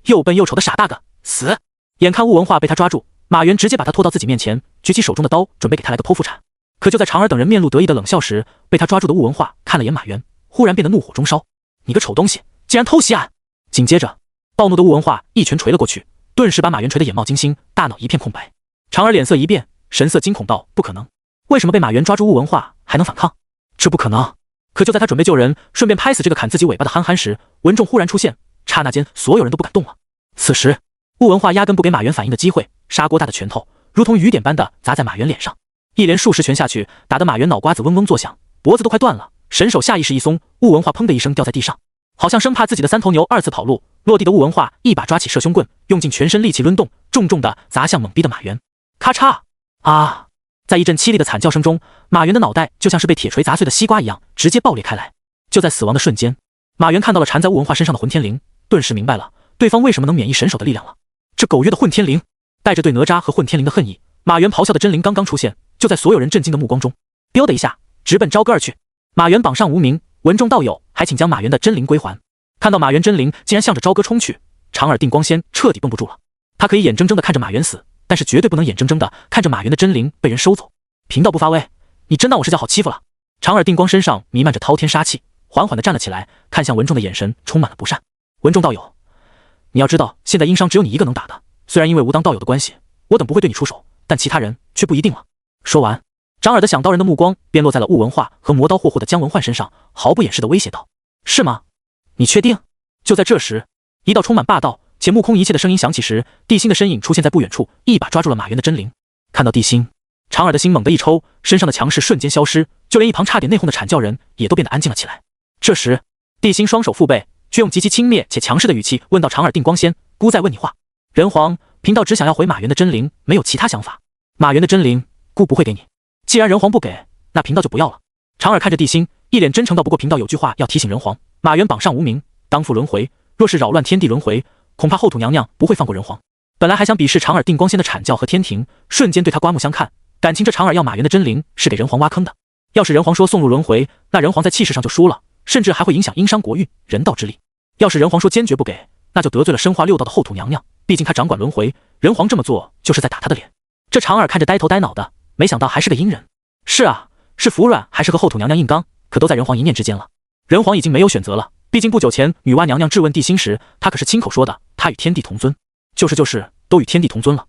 又笨又丑的傻大个，死！眼看雾文化被他抓住，马原直接把他拖到自己面前，举起手中的刀，准备给他来个剖腹产。可就在长儿等人面露得意的冷笑时，被他抓住的雾文化看了眼马原，忽然变得怒火中烧：“你个丑东西，竟然偷袭俺！”紧接着，暴怒的雾文化一拳捶了过去，顿时把马原捶得眼冒金星，大脑一片空白。长儿脸色一变，神色惊恐道：“不可能！为什么被马原抓住雾文化还能反抗？这不可能！”可就在他准备救人，顺便拍死这个砍自己尾巴的憨憨时，文仲忽然出现，刹那间所有人都不敢动了。此时，雾文化压根不给马原反应的机会，砂锅大的拳头如同雨点般的砸在马原脸上，一连数十拳下去，打得马原脑瓜子嗡嗡作响，脖子都快断了。神手下意识一松，雾文化砰的一声掉在地上，好像生怕自己的三头牛二次跑路。落地的雾文化一把抓起射凶棍，用尽全身力气抡动，重重的砸向懵逼的马原。咔嚓！啊！在一阵凄厉的惨叫声中，马原的脑袋就像是被铁锤砸碎的西瓜一样，直接爆裂开来。就在死亡的瞬间，马原看到了缠在雾文化身上的混天绫，顿时明白了对方为什么能免疫神手的力量了。这狗约的混天绫！带着对哪吒和混天绫的恨意，马原咆哮的真灵刚刚出现，就在所有人震惊的目光中，彪的一下直奔朝歌而去。马原榜上无名，文仲道友还请将马原的真灵归还。看到马原真灵竟然向着朝歌冲去，长耳定光仙彻底绷不住了。他可以眼睁睁的看着马原死，但是绝对不能眼睁睁的看着马原的真灵被人收走。贫道不发威，你真当我是叫好欺负了？长耳定光身上弥漫着滔天杀气，缓缓的站了起来，看向文仲的眼神充满了不善。文仲道友，你要知道，现在殷商只有你一个能打的，虽然因为无当道友的关系，我等不会对你出手，但其他人却不一定了。说完，长耳的想刀人的目光便落在了雾文化和磨刀霍霍的姜文焕身上，毫不掩饰的威胁道：“是吗？你确定？”就在这时，一道充满霸道且目空一切的声音响起时，地心的身影出现在不远处，一把抓住了马原的真灵。看到地心，长耳的心猛地一抽，身上的强势瞬间消失，就连一旁差点内讧的惨叫人也都变得安静了起来。这时，地心双手负背，却用极其轻蔑且强势的语气问道：“长耳定光仙，孤在问你话。人皇，贫道只想要回马原的真灵，没有其他想法。马原的真灵，孤不会给你。既然人皇不给，那贫道就不要了。”长耳看着地心，一脸真诚道：“不过贫道有句话要提醒人皇，马原榜上无名，当负轮回，若是扰乱天地轮回，恐怕后土娘娘不会放过人皇。”本来还想鄙视长耳定光仙的阐教和天庭，瞬间对他刮目相看，感情这长耳要马原的真灵是给人皇挖坑的。要是人皇说送入轮回，那人皇在气势上就输了，甚至还会影响殷商国运、人道之力。要是人皇说坚决不给，那就得罪了生化六道的后土娘娘，毕竟他掌管轮回，人皇这么做就是在打他的脸。这长耳看着呆头呆脑的，没想到还是个阴人。是啊，是服软还是和后土娘娘硬刚，可都在人皇一念之间了。人皇已经没有选择了，毕竟不久前女娲娘娘质问地心时，他可是亲口说的，他与天地同尊。就是都与天地同尊了，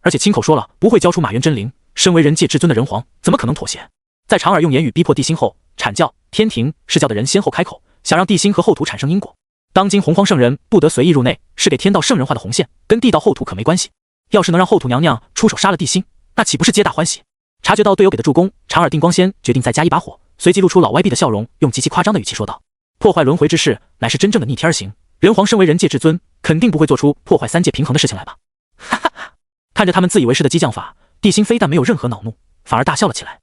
而且亲口说了不会交出马原真灵。身为人界至尊的人皇，怎么可能妥协？在长耳用言语逼迫地心后，阐教、天庭、释教的人先后开口，想让地心和后土产生因果。当今洪荒圣人不得随意入内，是给天道圣人画的红线，跟地道后土可没关系。要是能让后土娘娘出手杀了地心，那岂不是皆大欢喜？察觉到队友给的助攻，长耳定光仙决定再加一把火，随即露出老歪逼的笑容，用极其夸张的语气说道：“破坏轮回之事，乃是真正的逆天而行。人皇身为人界至尊，肯定不会做出破坏三界平衡的事情来吧？”哈哈哈！看着他们自以为是的激将法，地心非但没有任何恼怒，反而大笑了起来。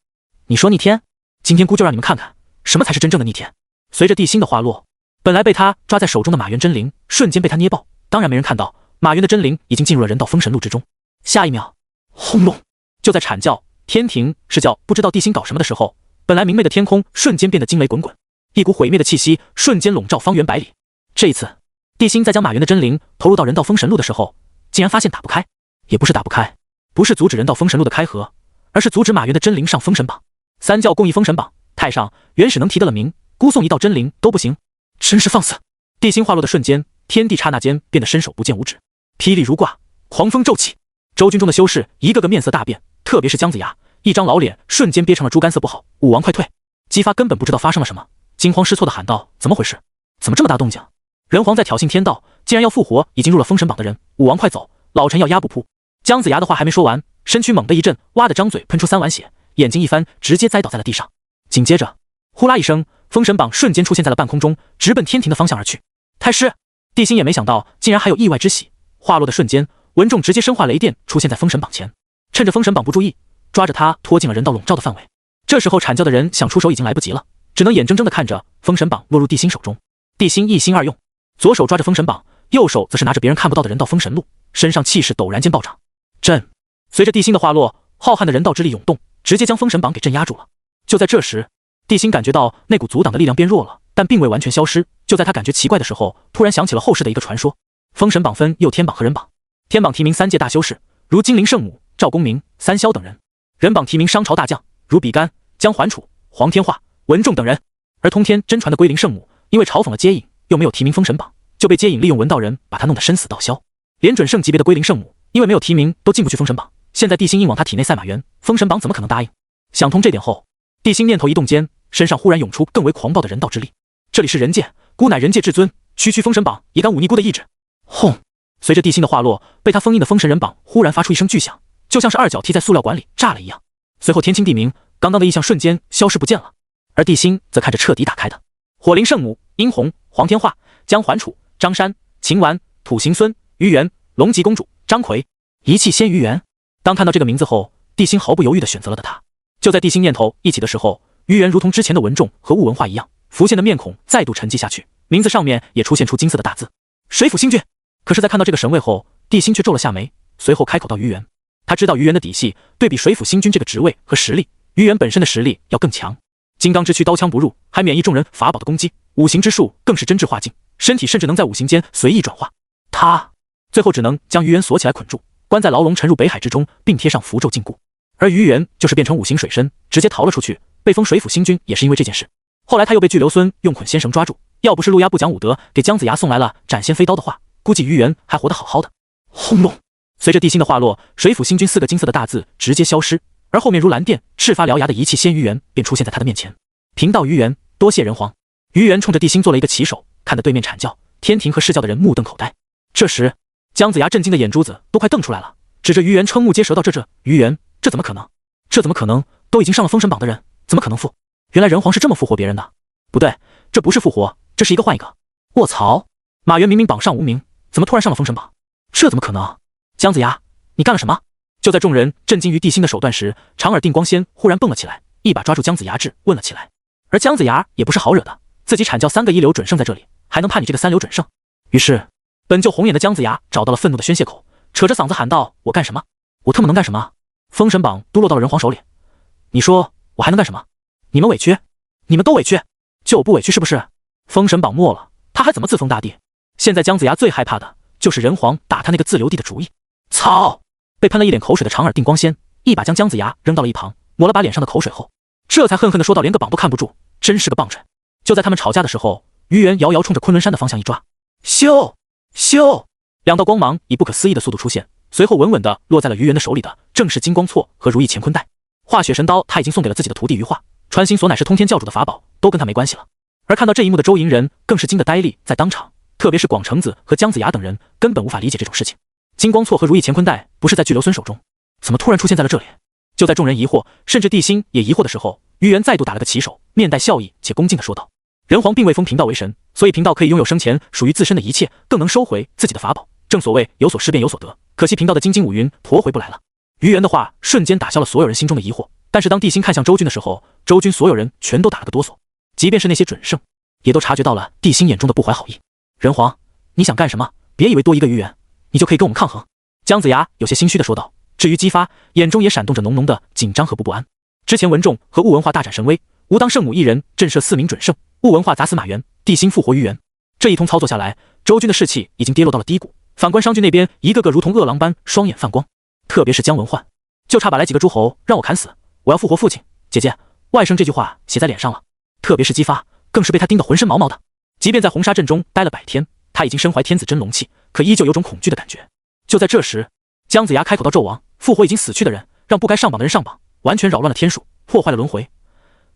你说逆天？今天姑就让你们看看，什么才是真正的逆天。随着地心的话落，本来被他抓在手中的马原真灵，瞬间被他捏爆。当然没人看到，马原的真灵已经进入了人道封神路之中。下一秒，轰隆！就在阐教、天庭、释教不知道地心搞什么的时候，本来明媚的天空瞬间变得惊雷滚滚，一股毁灭的气息瞬间笼罩方圆百里。这一次，地心在将马原的真灵投入到人道封神路的时候，竟然发现打不开。也不是打不开，不是阻止人道封神路的开合，而是阻止马原的真灵上封神榜。三教共议封神榜，太上、元始能提得了名，孤送一道真灵都不行，真是放肆！地心化落的瞬间，天地刹那间变得伸手不见五指，霹雳如挂，狂风骤起。周军中的修士一个个面色大变，特别是姜子牙，一张老脸瞬间憋成了猪肝色，不好！武王快退！姬发根本不知道发生了什么，惊慌失措的喊道：“怎么回事？怎么这么大动静？人皇在挑衅天道，竟然要复活已经入了封神榜的人！武王快走，老臣要压不扑！”姜子牙的话还没说完，身躯猛地一震，哇的张嘴喷出3碗血，眼睛一翻，直接栽倒在了地上。紧接着，呼啦一声，封神榜瞬间出现在了半空中，直奔天庭的方向而去。太师，地心也没想到竟然还有意外之喜。话落的瞬间，文仲直接身化雷电出现在封神榜前，趁着封神榜不注意，抓着他拖进了人道笼罩的范围。这时候阐教的人想出手已经来不及了，只能眼睁睁地看着封神榜落入地心手中。地心一心二用，左手抓着封神榜，右手则是拿着别人看不到的人道封神录，身上气势陡然间暴涨。震！随着地心的话落，浩瀚的人道之力涌动，直接将封神榜给镇压住了。就在这时，地心感觉到那股阻挡的力量变弱了，但并未完全消失。就在他感觉奇怪的时候，突然想起了后世的一个传说：封神榜分右天榜和人榜，天榜提名3届大修士，如金陵圣母、赵公明、三萧等人；人榜提名商朝大将，如比干、江桓楚、黄天化、文仲等人。而通天真传的归灵圣母，因为嘲讽了接引，又没有提名封神榜，就被接引利用文道人把他弄得身死道消。连准圣级别的归灵圣母，因为没有提名，都进不去封神榜。现在地心硬往他体内赛马原，封神榜怎么可能答应？想通这点后，地心念头一动间，身上忽然涌出更为狂暴的人道之力。这里是人界，孤乃人界至尊，区封神榜也敢忤逆孤的意志。轰！随着地心的话落，被他封印的封神人榜忽然发出一声巨响，就像是二脚踢在塑料管里炸了一样。随后天清地明，刚刚的异象瞬间消失不见了。而地心则看着彻底打开的火灵圣母、殷红、黄天化、江桓楚、张山、秦完、土行孙、于元、龙吉公主、张奎、一气仙于元。当看到这个名字后，地心毫不犹豫地选择了的他。就在地心念头一起的时候，于元如同之前的文仲和雾文化一样，浮现的面孔再度沉寂下去，名字上面也出现出金色的大字水府星君。可是在看到这个神位后，地心却皱了下眉，随后开口道于元。他知道于元的底细，对比水府星君这个职位和实力，于元本身的实力要更强。金刚之躯刀枪不入，还免疫众人法宝的攻击，五行之术更是真智化境，身体甚至能在五行间随意转化。他最后只能将于元锁起来捆住，关在牢笼，沉入北海之中，并贴上符咒禁锢。而于元就是变成五行水身，直接逃了出去，被封水府星君也是因为这件事。后来他又被巨流孙用捆仙绳抓住，要不是陆压不讲武德，给姜子牙送来了斩仙飞刀的话，估计于元还活得好好的。轰隆！随着地心的话落，水府星君4个金色的大字直接消失，而后面如蓝电赤发獠牙的一气仙于元便出现在他的面前。贫道于元，多谢人皇。于元冲着地心做了一个起手，看得对面阐教、天庭和释教的人目瞪口呆。这时姜子牙震惊的眼珠子都快瞪出来了，指着于元瞠目结舌道：这于元，这怎么可能？这怎么可能？都已经上了封神榜的人，怎么可能复？原来人皇是这么复活别人的？不对，这不是复活，这是一个换一个。卧槽！马原明明榜上无名，怎么突然上了封神榜？这怎么可能？姜子牙，你干了什么？就在众人震惊于地心的手段时，长耳定光仙忽然蹦了起来，一把抓住姜子牙质问了起来。而姜子牙也不是好惹的，自己阐教3个一流准圣在这里，还能怕你这个3流准圣？于是本就红眼的姜子牙找到了愤怒的宣泄口，扯着嗓子喊道：我干什么？我特么能干什么？封神榜都落到了人皇手里，你说我还能干什么？你们委屈，你们都委屈，就我不委屈是不是？封神榜没了，他还怎么自封大帝？现在姜子牙最害怕的就是人皇打他那个自留地的主意。操！被喷了一脸口水的长耳定光仙一把将姜子牙扔到了一旁，抹了把脸上的口水后，这才恨恨地说道：连个榜都看不住，真是个棒槌。就在他们吵架的时候，于元遥遥冲着昆仑山的方向一抓，咻咻，2道光芒以不可思议的速度出现，随后稳稳地落在了于元的手里的正是金光错和如意乾坤袋。化血神刀他已经送给了自己的徒弟于化，穿心锁乃是通天教主的法宝，都跟他没关系了。而看到这一幕的周营人更是惊得呆立在当场，特别是广成子和姜子牙等人根本无法理解这种事情。金光错和如意乾坤袋不是在巨流孙手中，怎么突然出现在了这里？就在众人疑惑，甚至地心也疑惑的时候，于元再度打了个起手，面带笑意且恭敬地说道：人皇并未封贫道为神，所以贫道可以拥有生前属于自身的一切，更能收回自己的法宝。正所谓有所失便有所得，可惜贫道的金金五云驮回不来了。于元的话瞬间打消了所有人心中的疑惑，但是当地心看向周军的时候，周军所有人全都打了个哆嗦，即便是那些准圣也都察觉到了地心眼中的不怀好意。人皇，你想干什么？别以为多一个于元你就可以跟我们抗衡。姜子牙有些心虚地说道，至于姬发，眼中也闪动着浓浓的紧张和不安。之前文仲和雾文化大展神威，吾当圣母一人震慑4名准圣，雾文化砸死马原，地心复活于元。这一通操作下来，周军的士气已经跌落到了低谷。反观商军那边，一个个如同饿狼般双眼泛光，特别是姜文焕，就差把来几个诸侯让我砍死，我要复活父亲、姐姐、外甥这句话写在脸上了。特别是姬发，更是被他盯得浑身毛毛的。即便在红沙阵中待了100天，他已经身怀天子真龙气，可依旧有种恐惧的感觉。就在这时，姜子牙开口道：纣王复活已经死去的人，让不该上榜的人上榜，完全扰乱了天数，破坏了轮回。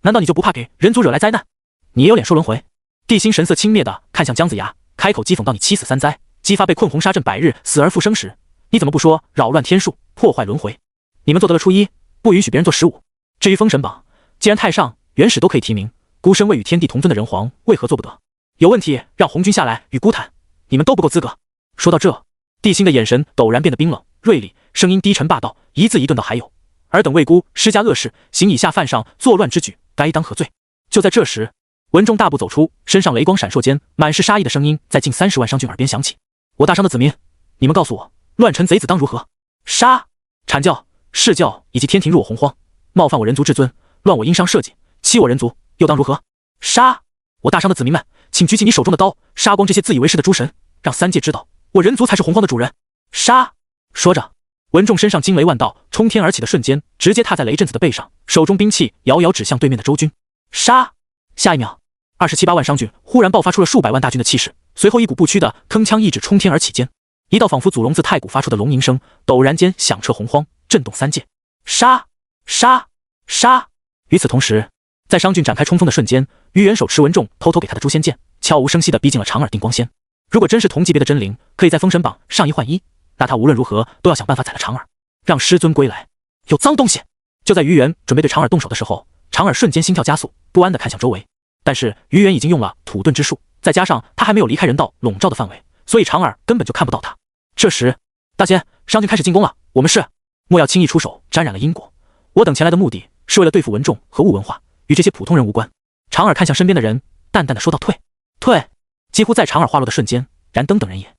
难道你就不怕给人族惹来灾难？你也有脸说轮回？地心神色轻蔑地看向姜子牙，开口讥讽道：你7死3灾，姬发被困红沙阵100日，死而复生时，你怎么不说扰乱天数，破坏轮回？你们做得了初一，不允许别人做15。至于封神榜，既然太上、元始都可以提名，孤身位与天地同尊的人皇为何做不得？有问题让红军下来与孤谈，你们都不够资格。说到这，地心的眼神陡然变得冰冷锐利，声音低沉霸道，一字一顿道：“还有，尔等魏孤施加恶事，行以下犯上作乱之举，该当何罪？”就在这时，文仲大步走出，身上雷光闪烁间，满是杀意的声音在近30万商郡耳边响起：“我大商的子民，你们告诉我，乱臣贼子当如何？杀！阐教、释教以及天庭入我洪荒，冒犯我人族至尊，乱我殷商社稷，欺我人族，又当如何？杀！我大商的子民们，请举起你手中的刀，杀光这些自以为是的诸神，让三界知道我人族才是洪荒的主人！杀！”说着，文仲身上惊雷万道，冲天而起的瞬间，直接踏在雷震子的背上，手中兵器遥遥指向对面的周军。杀！下一秒，27、8万商郡忽然爆发出了数百万大军的气势，随后一股不屈的铿锵意志冲天而起间，一道仿佛祖龙自太古发出的龙吟声，陡然间响彻洪荒，震动三界。杀！杀！杀！与此同时，在商郡展开冲锋的瞬间，于元手持文仲偷偷给他的诛仙剑，悄无声息地逼近了长耳定光仙。如果真是同级别的真灵，可以在封神榜上1换1，那他无论如何都要想办法宰了长耳，让师尊归来。有脏东西！就在于元准备对长耳动手的时候，长耳瞬间心跳加速，不安地看向周围。但是于元已经用了土遁之术，再加上他还没有离开人道笼罩的范围，所以长耳根本就看不到他。这时，大仙，商郡开始进攻了，我们是莫要轻易出手，沾染了因果。我等前来的目的是为了对付文仲和雾文化，与这些普通人无关。长耳看向身边的人，淡淡的说道：“退，退！”几乎在长耳话落的瞬间，燃灯等人也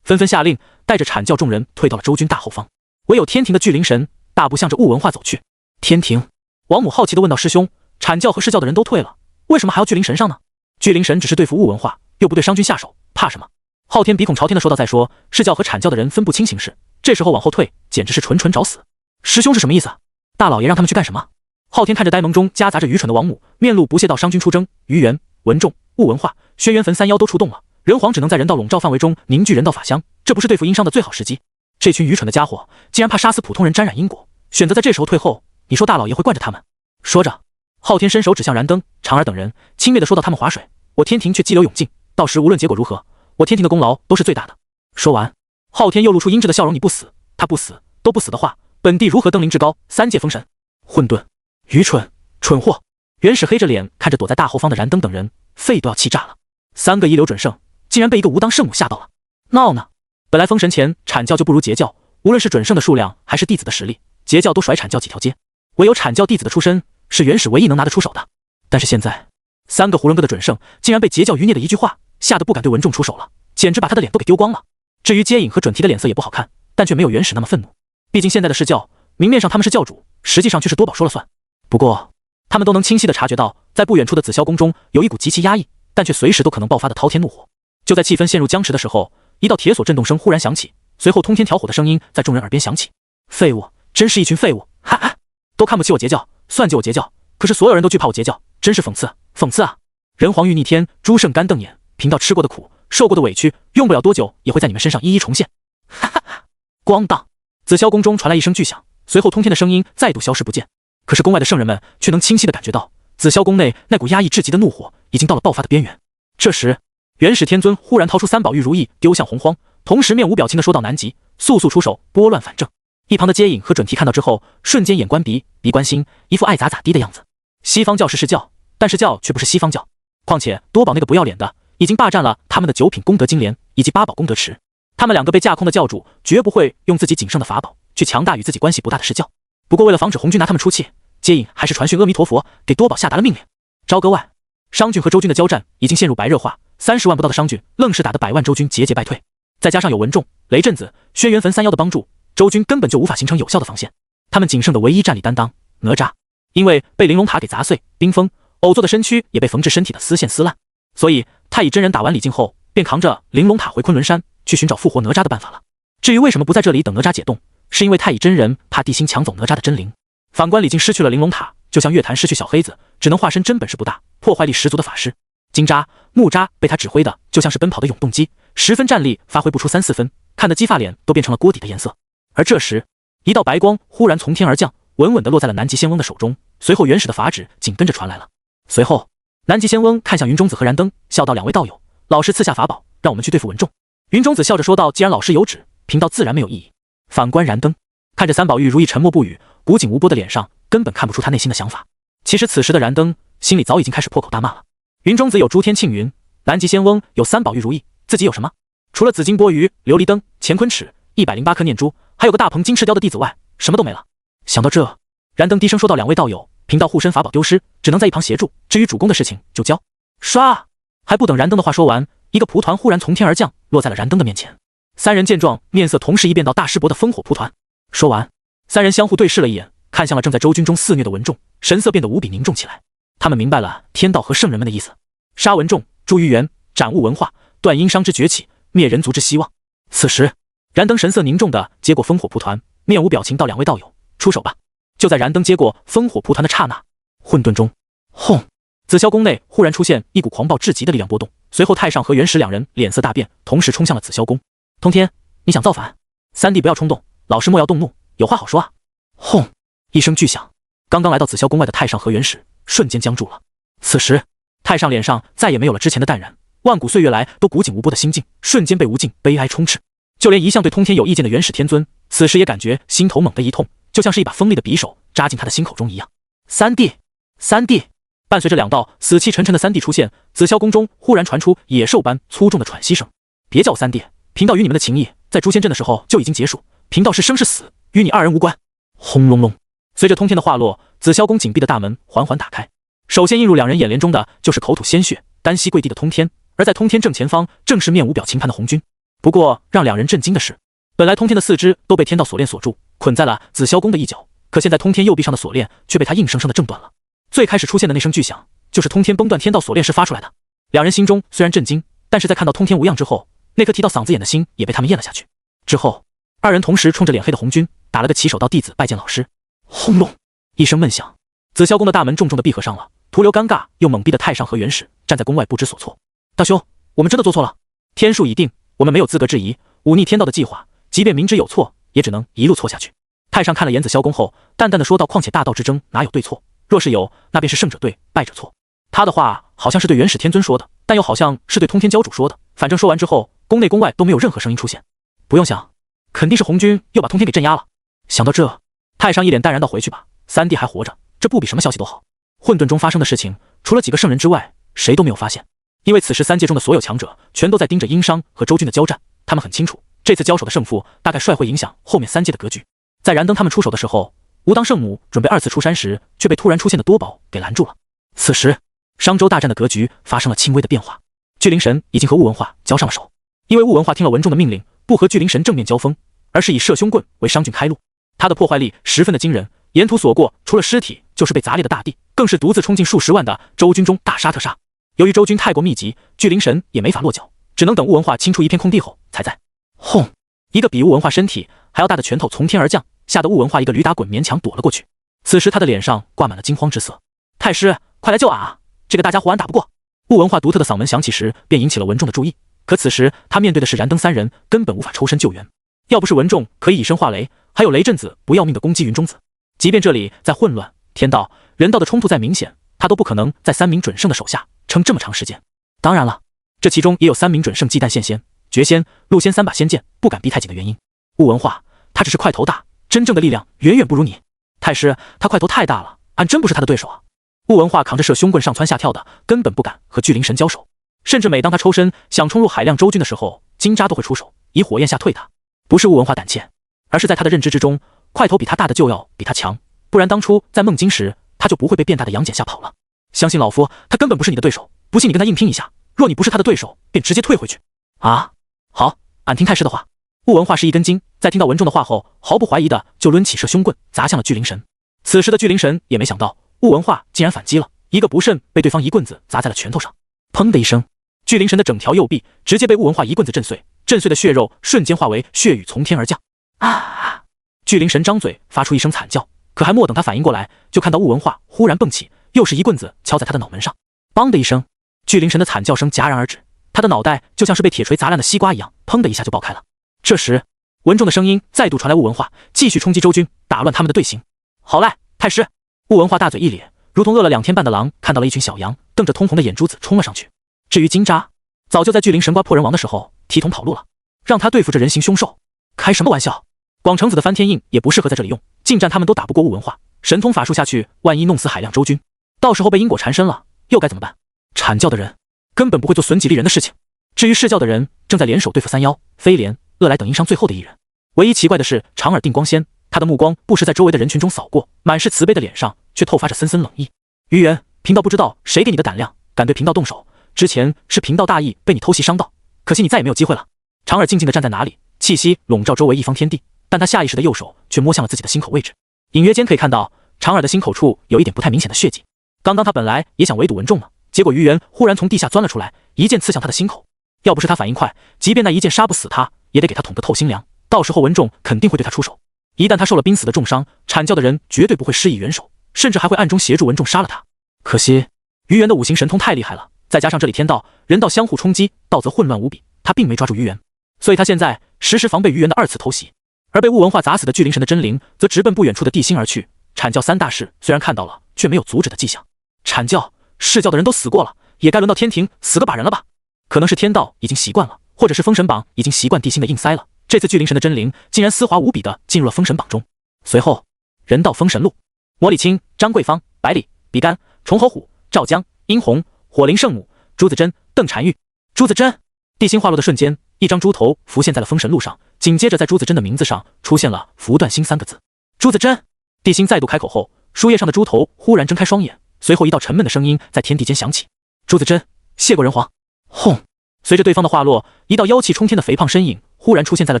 纷纷下令，带着阐教众人退到了周军大后方。唯有天庭的巨灵神大步向着雾文化走去。天庭，王母好奇地问道：“师兄，阐教和释教的人都退了，为什么还要巨灵神上呢？巨灵神只是对付雾文化，又不对商军下手，怕什么？”昊天鼻孔朝天的说道：“再说，释教和阐教的人分不清形势，这时候往后退，简直是纯纯找死。师兄是什么意思？大老爷让他们去干什么？”昊天看着呆萌中夹杂着愚蠢的王母，面露不屑道：“商军出征，于元、文仲、雾文化、轩辕坟三妖都出动了，人皇只能在人道笼罩范围中凝聚人道法相，这不是对付殷商的最好时机。这群愚蠢的家伙竟然怕杀死普通人沾染因果，选择在这时候退后，你说大老爷会惯着他们？”说着，昊天伸手指向燃灯、长耳等人，轻蔑地说道：“他们划水，我天庭却激流勇进，到时无论结果如何，我天庭的功劳都是最大的。”说完，昊天又露出阴鸷的笑容：“你不死，他不死，都不死的话，本帝如何登临至高，三界封神？混沌，愚蠢，蠢货！”元始黑着脸看着躲在大后方的燃灯等人，肺都要气炸了。3个一流准圣，竟然被一个无当圣母吓到了。闹呢？本来封神前阐教就不如截教，无论是准圣的数量还是弟子的实力，截教都甩阐教几条街，唯有阐教弟子的出身是元始唯一能拿得出手的。但是现在3个囫囵个的准圣竟然被截教余孽的一句话吓得不敢对文仲出手了，简直把他的脸都给丢光了。至于接引和准提的脸色也不好看，但却没有元始那么愤怒，毕竟现在的释教明面上他们是教主，实际上却是多宝说了算。不过他们都能清晰地察觉到，在不远处的紫霄宫中有一股极其压抑但却随时都可能爆发的滔天怒火。就在气氛陷入僵持的时候，一道铁锁震动声忽然响起，随后通天挑火的声音在众人耳边响起：“废物，真是一群废物！哈哈，都看不起我截教，算计我截教，可是所有人都惧怕我截教，真是讽刺，讽刺啊！人皇欲逆天，诸圣干瞪眼，贫道吃过的苦，受过的委屈，用不了多久也会在你们身上一一重现。”哈哈哈！咣当，紫霄宫中传来一声巨响，随后通天的声音再度消失不见。可是宫外的圣人们却能清晰地感觉到，紫霄宫内那股压抑至极的怒火已经到了爆发的边缘。这时，元始天尊忽然掏出3宝玉如意丢向洪荒，同时面无表情地说道：“南极，速速出手，拨乱反正。”一旁的接引和准提看到之后，瞬间眼观鼻，鼻观心，一副爱咋咋地的样子。西方教是教，但是教却不是西方教。况且多宝那个不要脸的已经霸占了他们的9品功德金莲以及8宝功德池，他们2个被架空的教主绝不会用自己仅剩的法宝去强大与自己关系不大的释教。不过为了防止红军拿他们出气，接引还是传讯阿弥陀佛，给多宝下达了命令。朝歌外，商郡和周军的交战已经陷入白热化，30万不到的商郡愣是打得100万周军节节败退，再加上有文仲、雷震子、轩辕坟三妖的帮助，周军根本就无法形成有效的防线。他们仅剩的唯一战力担当哪吒，因为被玲珑塔给砸碎冰封，偶做的身躯也被缝制身体的丝线撕烂，所以太乙真人打完李靖后，便扛着玲珑塔回昆仑山去寻找复活哪吒的办法了。至于为什么不在这里等哪吒解冻，是因为太乙真人怕地心抢走哪吒的真灵。反观李靖失去了玲珑塔，就像乐坛失去小黑子，只能化身真本事不大、破坏力十足的法师。金吒、木吒被他指挥的就像是奔跑的永动机，10分战力发挥不出3、4分，看得鸡发脸都变成了锅底的颜色。而这时，一道白光忽然从天而降，稳稳地落在了南极仙翁的手中，随后原始的法旨紧跟着传来了。随后，南极仙翁看向云中子和燃灯，笑道：“2位道友，老师赐下法宝，让我们去对付文仲。”云中子笑着说道：“既然老师有旨，贫道自然没有异议。”反观燃灯，看着3宝玉如意沉默不语，古井无波的脸上根本看不出他内心的想法。其实此时的燃灯心里早已经开始破口大骂了。云中子有诸天庆云，南极仙翁有3宝玉如意，自己有什么？除了紫金钵盂、琉璃灯、乾坤尺、108颗念珠，还有个大鹏金翅雕的弟子外，什么都没了。想到这，燃灯低声说道：“2位道友，贫道护身法宝丢失，只能在一旁协助。至于主公的事情，就交。”唰！还不等燃灯的话说完，一个蒲团忽然从天而降，落在了燃灯的面前。三人见状，面色同时一变到大师伯的烽火蒲团。说完，三人相互对视了一眼，看向了正在周军中肆虐的文仲，神色变得无比凝重起来。他们明白了天道和圣人们的意思：杀文仲，诛于元，斩物文化，断殷商之崛起，灭人族之希望。此时，燃灯神色凝重地接过烽火蒲团，面无表情道：“2位道友，出手吧。”就在燃灯接过烽火蒲团的刹那，混沌中，轰！紫霄宫内忽然出现一股狂暴至极的力量波动，随后太上和元始两人脸色大变，同时冲向了紫霄宫。通天，你想造反？三弟不要冲动，老师莫要动怒，有话好说啊！轰！一声巨响，刚刚来到紫霄宫外的太上和元始瞬间僵住了。此时，太上脸上再也没有了之前的淡然，万古岁月来都古井无波的心境，瞬间被无尽悲哀充斥。就连一向对通天有意见的元始天尊，此时也感觉心头猛地一痛，就像是一把锋利的匕首扎进他的心口中一样。三弟，三弟！伴随着2道死气沉沉的三弟出现，紫霄宫中忽然传出野兽般粗重的喘息声。别叫我三弟，贫道与你们的情谊在诛仙阵的时候就已经结束，贫道是生是死与你2人无关。轰隆隆！随着通天的话落，紫霄宫紧闭的大门缓缓打开。首先映入2人眼帘中的就是口吐鲜血、单膝跪地的通天，而在通天正前方正是面无表情盘的红军。不过让2人震惊的是，本来通天的4肢都被天道锁链锁住，捆在了紫霄宫的一角，可现在通天右臂上的锁链却被他硬生生的挣断了。最开始出现的那声巨响，就是通天崩断天道锁链时发出来的。2人心中虽然震惊，但是在看到通天无恙之后，那颗提到嗓子眼的心也被他们咽了下去。之后，2人同时冲着脸黑的红军打了个起手道弟子拜见老师。轰隆！一声闷响，紫霄宫的大门重重的闭合上了。徒留尴尬又懵逼的太上和元始站在宫外不知所措。大兄，我们真的做错了，天数已定，我们没有资格质疑忤逆天道的计划，即便明知有错，也只能一路错下去。太上看了眼紫霄宫后，淡淡的说道：“况且大道之争哪有对错？若是有，那便是胜者对，败者错。”他的话好像是对元始天尊说的，但又好像是对通天教主说的。反正说完之后，宫内宫外都没有任何声音出现。不用想，肯定是红军又把通天给镇压了。想到这，太上一脸淡然道：“回去吧，三弟还活着，这不比什么消息都好。”混沌中发生的事情，除了几个圣人之外，谁都没有发现，因为此时3界中的所有强者全都在盯着殷商和周军的交战，他们很清楚，这次交手的胜负大概率会影响后面3界的格局。在燃灯他们出手的时候，吾当圣母准备2次出山时，却被突然出现的多宝给拦住了。此时，商周大战的格局发生了轻微的变化，巨灵神已经和雾文化交上了手，因为雾文化听了文仲的命令，不和巨灵神正面交锋，而是以射凶棍为商郡开路，他的破坏力十分的惊人，沿途所过除了尸体就是被砸裂的大地，更是独自冲进数十万的周军中大杀特杀。由于周军太过密集，巨灵神也没法落脚，只能等雾文化清出一片空地后才在。轰！一个比雾文化身体还要大的拳头从天而降，吓得雾文化一个驴打滚勉强躲了过去。此时他的脸上挂满了惊慌之色。太师，快来救俺啊！这个大家伙俺打不过。雾文化独特的嗓门响起时，便引起了文仲的注意。可此时他面对的是燃灯3人，根本无法抽身救援。要不是文仲可以以身化雷，还有雷震子不要命的攻击云中子，即便这里在混乱，天道人道的冲突再明显，他都不可能在3名准圣的手下撑这么长时间。当然了，这其中也有3名准圣忌惮现仙、绝仙、陆仙3把仙剑不敢逼太紧的原因。雾文化，他只是块头大，真正的力量远远不如你。太师，他块头太大了，俺真不是他的对手啊。雾文化扛着射凶棍上蹿下跳的，根本不敢和巨灵神交手，甚至每当他抽身想冲入海量周军的时候，金吒都会出手以火焰下退他。不是雾文化胆怯，而是在他的认知之中，块头比他大的就要比他强，不然当初在梦京时他就不会被变大的杨戬吓跑了。相信老夫，他根本不是你的对手，不信你跟他硬拼一下，若你不是他的对手，便直接退回去。啊，好，俺听太师的话。雾文化是一根筋，在听到文仲的话后，毫不怀疑的就抡起射凶棍砸向了巨灵神。此时的巨灵神也没想到雾文化竟然反击了，一个不慎被对方一棍子砸在了拳头上。砰的一声，巨灵神的整条右臂直接被雾文化一棍子震碎，震碎的血肉瞬间化为血雨从天而降。啊！巨灵神张嘴发出一声惨叫，可还没等他反应过来，就看到雾文化忽然蹦起，又是一棍子敲在他的脑门上。梆的一声，巨灵神的惨叫声戛然而止，他的脑袋就像是被铁锤砸烂的西瓜一样，砰的一下就爆开了。这时文仲的声音再度传来，雾文化继续冲击周军，打乱他们的队形。好嘞，太师！雾文化大嘴一咧，如同饿了2天半的狼看到了一群小羊，瞪着通红的眼珠子冲了上去。至于金吒，早就在巨灵神瓜破人王的时候提桶跑路了，让他对付这人形凶兽，开什么玩笑？广成子的翻天印也不适合在这里用，近战他们都打不过雾文化，神通法术下去，万一弄死海量周军，到时候被因果缠身了，又该怎么办？阐教的人根本不会做损己利人的事情，至于释教的人，正在联手对付三妖、飞廉、恶来等因伤最后的一人。唯一奇怪的是，长耳定光仙，他的目光不时在周围的人群中扫过，满是慈悲的脸上却透发着森森冷意。于元，贫道不知道谁给你的胆量，敢对贫道动手。之前是贫道大意被你偷袭伤到，可惜你再也没有机会了。长耳静静地站在那里，气息笼罩周围一方天地，但他下意识的右手却摸向了自己的心口位置，隐约间可以看到长耳的心口处有一点不太明显的血迹。刚刚他本来也想围堵文仲呢，结果于元忽然从地下钻了出来，一剑刺向他的心口。要不是他反应快，即便那一剑杀不死他，也得给他捅得透心凉。到时候文仲肯定会对他出手，一旦他受了濒死的重伤，阐教的人绝对不会施以援手，甚至还会暗中协助文仲杀了他。可惜于元的五行神通太厉害了，再加上这里天道人道相互冲击，道则混乱无比，他并没抓住于元，所以他现在时时防备于元的二次偷袭。而被巫文化砸死的巨灵神的真灵则直奔不远处的地心而去。阐教三大士虽然看到了，却没有阻止的迹象。阐教、释教的人都死过了，也该轮到天庭死个把人了吧？可能是天道已经习惯了，或者是封神榜已经习惯地心的硬塞了。这次巨灵神的真灵竟然丝滑无比地进入了封神榜中。随后，人道封神录，魔礼青、张桂芳、百里、比干、崇侯虎、赵江、殷红、火灵圣母、朱子珍、邓婵玉。朱子珍地心化落的瞬间，一张猪头浮现在了封神录上，紧接着在朱子珍的名字上出现了福断心3个字。朱子珍。地心再度开口后，书页上的猪头忽然睁开双眼，随后一道沉闷的声音在天地间响起：朱子珍，谢过人皇。轰！随着对方的话落，一道妖气冲天的肥胖身影忽然出现在了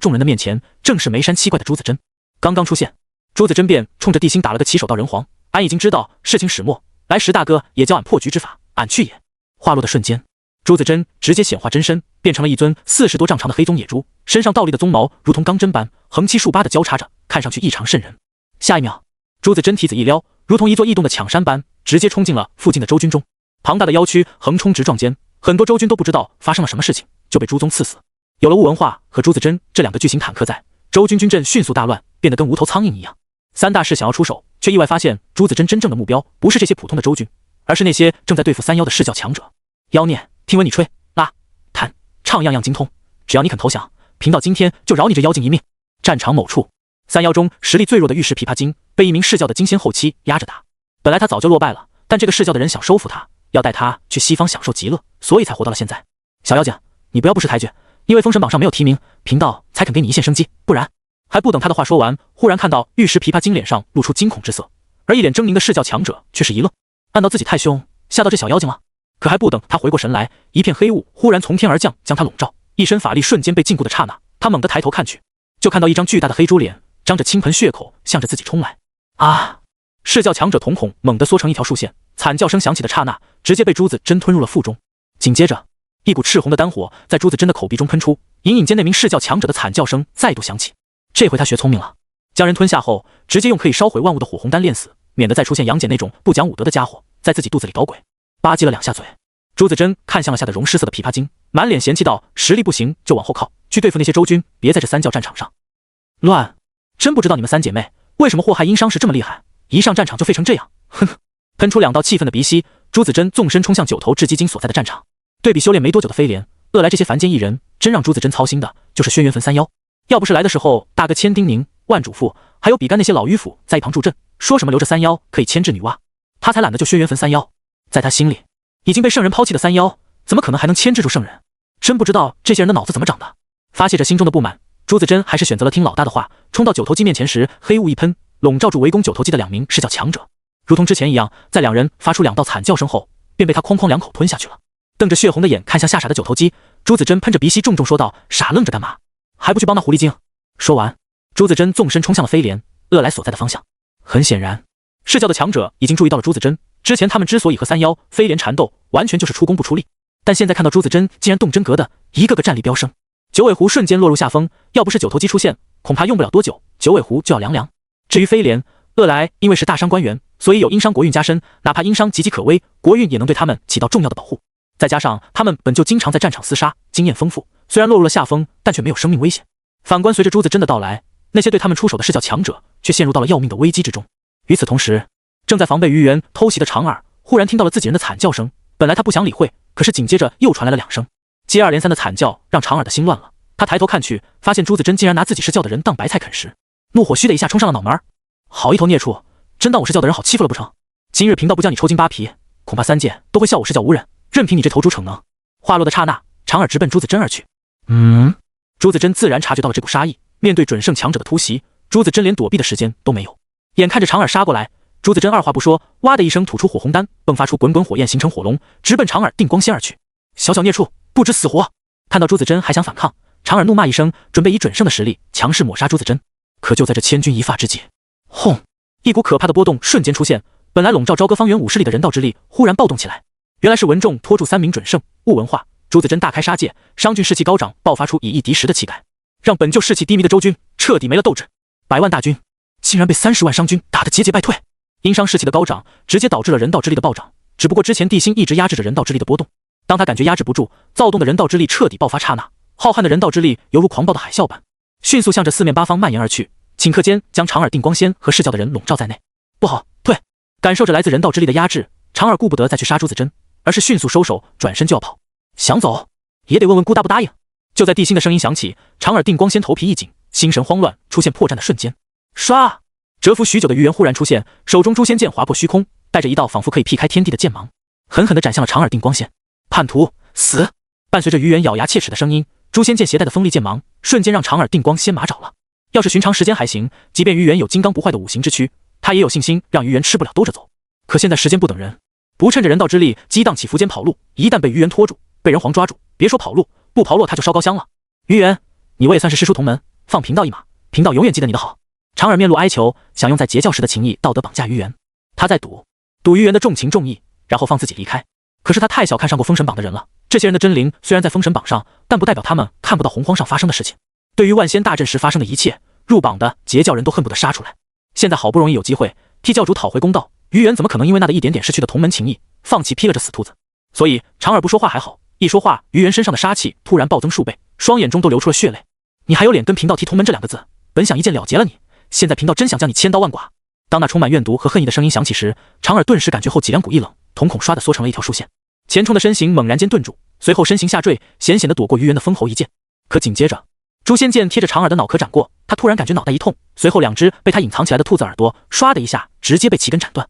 众人的面前，正是眉山七怪的朱子珍。刚刚出现，朱子珍便冲着地心打了个起手到人皇，俺已经知道事情始末，来石大哥也教俺破局之法，俺去也。话落的瞬间，朱子珍直接显化真身，变成了一尊40多丈长的黑棕野猪，身上倒立的鬃毛如同钢针般横七竖八的交叉着，看上去异常瘆人。下一秒，朱子珍体子一撩，如同一座异动的抢山般，直接冲进了附近的周军中。庞大的妖躯横冲直撞间，很多周军都不知道发生了什么事情，就被朱宗刺死。有了巫文化和朱子珍这两个巨型坦克在，周军军阵迅速大乱，变得跟无头苍蝇一样。三大士想要出手，却意外发现朱子珍真正的目标不是这些普通的周军，而是那些正在对付三妖的释教强者。妖孽，听闻你吹、拉、弹、唱样样精通，只要你肯投降，贫道今天就饶你这妖精一命。战场某处，三妖中实力最弱的玉石琵琶精被一名释教的金仙后期压着打。本来他早就落败了，但这个释教的人想收服他，要带他去西方享受极乐，所以才活到了现在。小妖精，你不要不识抬举，因为封神榜上没有提名，贫道才肯给你一线生机，不然……还不等他的话说完，忽然看到玉石琵琶精脸上露出惊恐之色，而一脸狰狞的释教强者却是一愣，暗道自己太凶，吓到这小妖精了。可还不等他回过神来，一片黑雾忽然从天而降，将他笼罩，一身法力瞬间被禁锢的刹那，他猛地抬头看去，就看到一张巨大的黑猪脸张着倾盆血口向着自己冲来。啊！释教强者瞳孔猛地缩成一条竖线，惨叫声响起的刹那，直接被朱子珍吞入了腹中。紧接着，一股赤红的丹火在朱子珍的口鼻中喷出，隐隐间那名释教强者的惨叫声再度响起。这回他学聪明了，将人吞下后，直接用可以烧毁万物的火红丹炼死，免得再出现杨戬那种不讲武德的家伙在自己肚子里搞鬼。吧唧了两下嘴，朱子珍看向了下的熔尸色的琵琶精，满脸嫌弃道：“实力不行就往后靠，去对付那些周军，别在这三教战场上乱。真不知道你们三姐妹为什么祸害殷商时这么厉害，一上战场就废成这样。”哼！喷出两道气愤的鼻息，朱子珍纵身冲向九头雉鸡精所在的战场。对比修炼没多久的飞廉、恶来这些凡间异人，真让朱子珍操心的就是轩辕坟三妖。要不是来的时候大哥千叮咛万嘱咐，还有比干那些老迂腐在一旁助阵，说什么留着三妖可以牵制女娲，他才懒得救轩辕坟三妖。在他心里，已经被圣人抛弃的三妖，怎么可能还能牵制住圣人？真不知道这些人的脑子怎么长的。发泄着心中的不满，朱子珍还是选择了听老大的话，冲到九头鸡面前时，黑雾一喷，笼罩住围攻九头鸡的两名释教强者，如同之前一样，在两人发出两道惨叫声后，便被他哐哐两口吞下去了。瞪着血红的眼看向吓傻的九头鸡，朱子珍喷着鼻息重重说道：“傻愣着干嘛？还不去帮那狐狸精？”说完，朱子珍纵身冲向了飞廉、恶来所在的方向。很显然，释教的强者已经注意到了朱子珍，之前他们之所以和三妖、飞廉缠斗，完全就是出工不出力，但现在看到朱子珍竟然动真格的一个个战力飙升，九尾狐瞬间落入下风，要不是九头鸡出现，恐怕用不了多久，九尾狐就要凉凉。至于飞廉、恶来，因为是大商官员，所以有殷商国运加身，哪怕殷商岌岌可危，国运也能对他们起到重要的保护。再加上他们本就经常在战场厮杀，经验丰富，虽然落入了下风，但却没有生命危险。反观随着朱子珍的到来，那些对他们出手的释教强者却陷入到了要命的危机之中。与此同时，正在防备于元偷袭的长耳忽然听到了自己人的惨叫声，本来他不想理会，可是紧接着又传来了两声，接二连三的惨叫让长耳的心乱了。他抬头看去，发现朱子珍竟然拿自己是教的人当白菜啃食，怒火虚的一下冲上了脑门。好一头孽畜，真当我是教的人好欺负了不成？今日贫道不将你抽筋扒皮，恐怕三界都会笑我是教无人，任凭你这头猪逞能。话落的刹那，长耳直奔朱子珍而去。朱子珍自然察觉到了这股杀意，面对准圣强者的突袭，朱子珍连躲避的时间都没有。眼看着长耳杀过来，朱子珍二话不说，哇的一声吐出火红丹，迸发出滚滚火焰，形成火龙，直奔长耳定光仙而去。小孽畜，不知死活！看到朱子珍还想反抗，长耳怒骂一声，准备以准圣的实力强势抹杀朱子珍。可就在这千钧一发之际，轰！一股可怕的波动瞬间出现，本来笼罩朝歌方圆5势里的人道之力忽然暴动起来。原来是文仲拖住3名准圣，误文化。朱子珍大开杀戒，商郡士气高涨，爆发出以一敌10的气概，让本就士气低迷的周军彻底没了斗志。100万大军竟然被30万商军打得节节败退。因商士气的高涨，直接导致了人道之力的暴涨。只不过之前地心一直压制着人道之力的波动，当他感觉压制不住，躁动的人道之力彻底爆发刹那，浩瀚的人道之力犹如狂暴的海啸般，迅速向着4面8方蔓延而去，顷刻间将长耳定光仙和释教的人笼罩在内。不好，退！感受着来自人道之力的压制，长耳顾不得再去杀朱子珍，而是迅速收手，转身就要跑。想走也得问问顾大不答应。就在地心的声音响起，长耳定光仙头皮一紧，心神慌乱，出现破绽的瞬间，唰！蛰伏许久的鱼猿忽然出现，手中诛仙剑划破虚空，带着一道仿佛可以劈开天地的剑芒，狠狠地斩向了长耳定光仙。叛徒，死！伴随着鱼猿咬牙切齿的声音，诛仙剑携带的锋利剑芒瞬间让长耳定光仙麻着了。要是寻常时间还行，即便鱼猿有金刚不坏的5行之躯，他也有信心让鱼猿吃不了兜着走。可现在时间不等人，不趁着人道之力激荡起伏间跑路，一旦被鱼猿拖住，被人皇抓住，别说跑路，不刨落他就烧高香了。鱼猿，你我也算是师出同门，放贫道一马，贫道永远记得你的好。长耳面露哀求，想用在截教时的情谊道德绑架鱼猿。他在赌鱼猿的重情重义，然后放自己离开。可是他太小看上过封神榜的人了，这些人的真灵虽然在封神榜上，但不代表他们看不到洪荒上发生的事情。对于万仙大阵时发生的一切，入榜的截教人都恨不得杀出来。现在好不容易有机会替教主讨回公道，鱼猿怎么可能因为那的一点点失去的同门情谊，放弃劈了这死兔子？所以长耳不说话还好，一说话，鱼猿身上的杀气突然暴增数倍，双眼中都流出了血泪。你还有脸跟贫道提同门这2个字？本想一剑了结了你，现在贫道真想将你千刀万剐。当那充满怨毒和恨意的声音响起时，长耳顿时感觉后脊梁骨一冷，瞳孔唰地缩成了一条竖线，前冲的身形猛然间顿住，随后身形下坠，险险地躲过鱼猿的封喉一剑。可紧接着，诛仙剑贴着长耳的脑壳斩过，他突然感觉脑袋一痛，随后2只被他隐藏起来的兔子耳朵唰的一下直接被齐根斩断。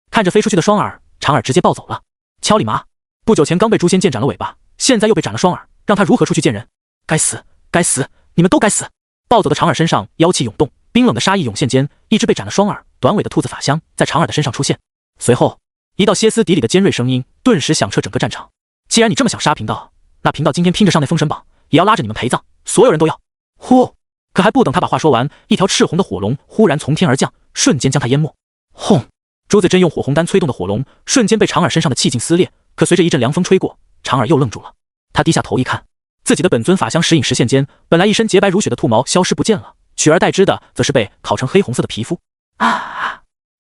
看着飞出去的双耳，长耳直接暴走了。敲你妈！不久前刚被诛仙剑斩了尾巴，现在又被斩了双耳，让他如何出去见人？该死，该死，你们都该死！暴走的长耳身上妖气涌动，冰冷的杀意涌现间，一只被斩了双耳、短尾的兔子法香在长耳的身上出现。随后，一道歇斯底里的尖锐声音顿时响彻整个战场。既然你这么想杀贫道，那贫道今天拼着上那封神榜，也要拉着你们陪葬，所有人都要！呼！可还不等他把话说完，一条赤红的火龙忽然从天而降，瞬间将他淹没。轰！朱子珍用火红丹催动的火龙瞬间被长耳身上的气劲撕裂，可随着一阵凉风吹过，长耳又愣住了。他低下头一看，自己的本尊法香时隐时现间，本来一身洁白如雪的兔毛消失不见了，取而代之的则是被烤成黑红色的皮肤。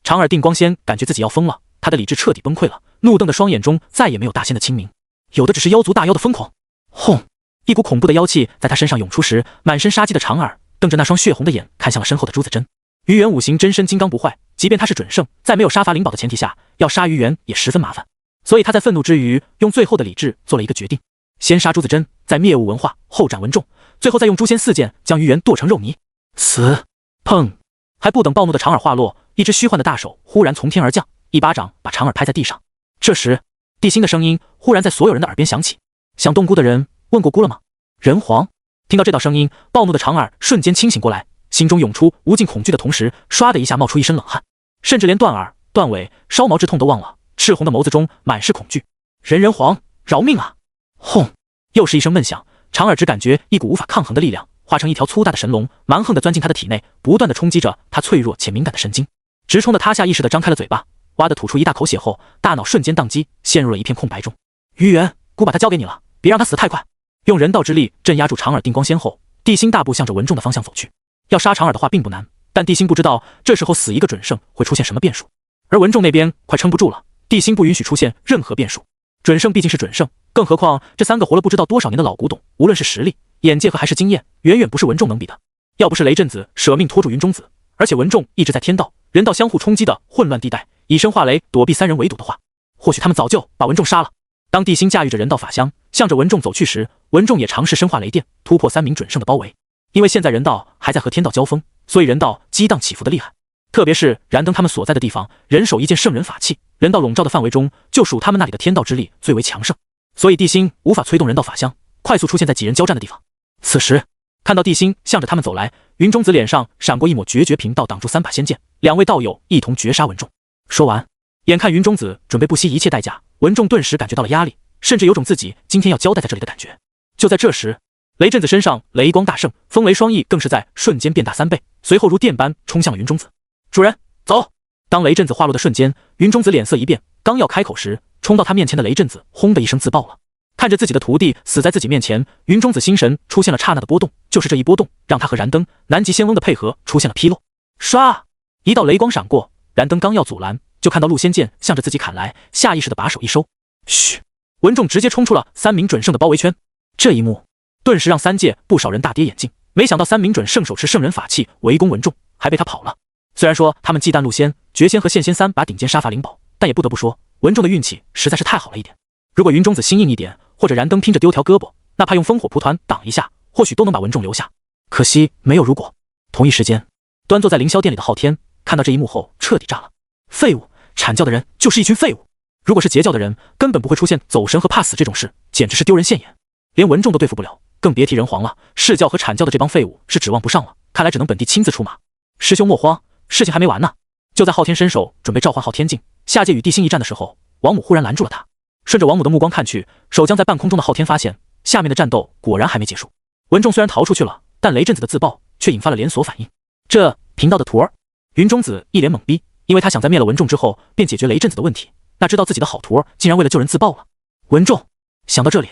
长耳定光仙感觉自己要疯了，他的理智彻底崩溃了，怒瞪的双眼中再也没有大仙的清明，有的只是妖族大妖的疯狂。轰！一股恐怖的妖气在他身上涌出时，满身杀机的长耳瞪着那双血红的眼看向了身后的朱子珍。鱼猿5行真身金刚不坏，即便他是准圣，在没有杀伐灵宝的前提下，要杀鱼猿也十分麻烦。所以他在愤怒之余，用最后的理智做了一个决定：先杀朱子珍，再灭物文化，后斩文仲，最后再用诛仙4剑将鱼猿剁成肉泥。死！砰！还不等暴怒的长耳话落，一只虚幻的大手忽然从天而降，一巴掌把长耳拍在地上。这时，地心的声音忽然在所有人的耳边响起：想动菇的人问过菇了吗？人皇！听到这道声音，暴怒的长耳瞬间清醒过来，心中涌出无尽恐惧的同时，唰的一下冒出一身冷汗，甚至连断耳、断尾、烧毛之痛都忘了，赤红的眸子中满是恐惧。人皇，饶命啊！轰！又是一声闷响，长耳只感觉一股无法抗衡的力量化成一条粗大的神龙，蛮横地钻进他的体内，不断地冲击着他脆弱且敏感的神经，直冲得他下意识地张开了嘴巴，哇地吐出一大口血后，大脑瞬间宕机，陷入了一片空白中。鱼猿，姑把他交给你了，别让他死得太快。用人道之力镇压住长耳定光仙后，地心大步向着文仲的方向走去。要杀长耳的话并不难，但地心不知道这时候死一个准圣会出现什么变数，而文仲那边快撑不住了，地心不允许出现任何变数。准圣毕竟是准圣，更何况这3个活了不知道多少年的老古董，无论是实力、眼界和还是经验，远远不是文仲能比的。要不是雷震子舍命拖住云中子，而且文仲一直在天道、人道相互冲击的混乱地带以身化雷躲避3人围堵的话，或许他们早就把文仲杀了。当地心驾驭着人道法香向着文仲走去时，文仲也尝试身化雷电突破3名准圣的包围。因为现在人道还在和天道交锋，所以人道激荡起伏的厉害，特别是燃灯他们所在的地方，人手一件圣人法器，人道笼罩的范围中就属他们那里的天道之力最为强盛，所以地心无法催动人道法香，快速出现在几人交战的地方。此时看到地心向着他们走来，云中子脸上闪过一抹决绝，频道挡住3把仙剑，2位道友一同绝杀文仲。说完，眼看云中子准备不惜一切代价，文仲顿时感觉到了压力，甚至有种自己今天要交代在这里的感觉。就在这时，雷震子身上雷光大盛，风雷双翼更是在瞬间变大3倍，随后如电般冲向了云中子。主人，走！当雷震子划落的瞬间，云中子脸色一变，刚要开口时，冲到他面前的雷震子轰的一声自爆了。看着自己的徒弟死在自己面前，云中子心神出现了刹那的波动，就是这一波动，让他和燃灯、南极仙翁的配合出现了纰漏。唰！一道雷光闪过，燃灯刚要阻拦，就看到陆仙剑向着自己砍来，下意识的把手一收。嘘！文仲直接冲出了3名准圣的包围圈。这一幕顿时让3界不少人大跌眼镜，没想到3名准圣手持圣人法器围攻文仲，还被他跑了。虽然说他们忌惮陆仙、绝仙和剑仙3把顶尖杀伐灵宝，但也不得不说，文仲的运气实在是太好了一点。如果云中子心硬一点，或者燃灯拼着丢条胳膊，哪怕用烽火蒲团挡一下，或许都能把文仲留下。可惜没有如果。同一时间，端坐在凌霄殿里的昊天看到这一幕后彻底炸了。废物！阐教的人就是一群废物。如果是截教的人，根本不会出现走神和怕死这种事，简直是丢人现眼。连文仲都对付不了，更别提人皇了。释教和阐教的这帮废物是指望不上了，看来只能本地亲自出马。师兄莫慌，事情还没完呢。就在昊天伸手准备召唤昊天镜下界与地心一战的时候，王母忽然拦住了他。顺着王母的目光看去，守将在半空中的昊天发现下面的战斗果然还没结束。文仲虽然逃出去了，但雷震子的自爆却引发了连锁反应。这贫道的徒儿，云中子一脸懵逼，因为他想在灭了文仲之后便解决雷震子的问题，哪知道自己的好徒儿竟然为了救人自爆了。文仲，想到这里，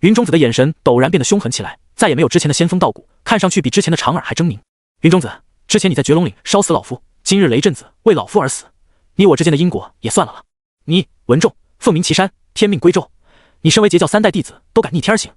云中子的眼神陡然变得凶狠起来，再也没有之前的仙风道骨，看上去比之前的长耳还狰狞。云中子，之前你在绝龙岭烧死老夫，今日雷震子为老夫而死，你我之间的因果也算了。你文仲凤鸣岐山，天命归宙，你身为截教3代弟子都敢逆天而行，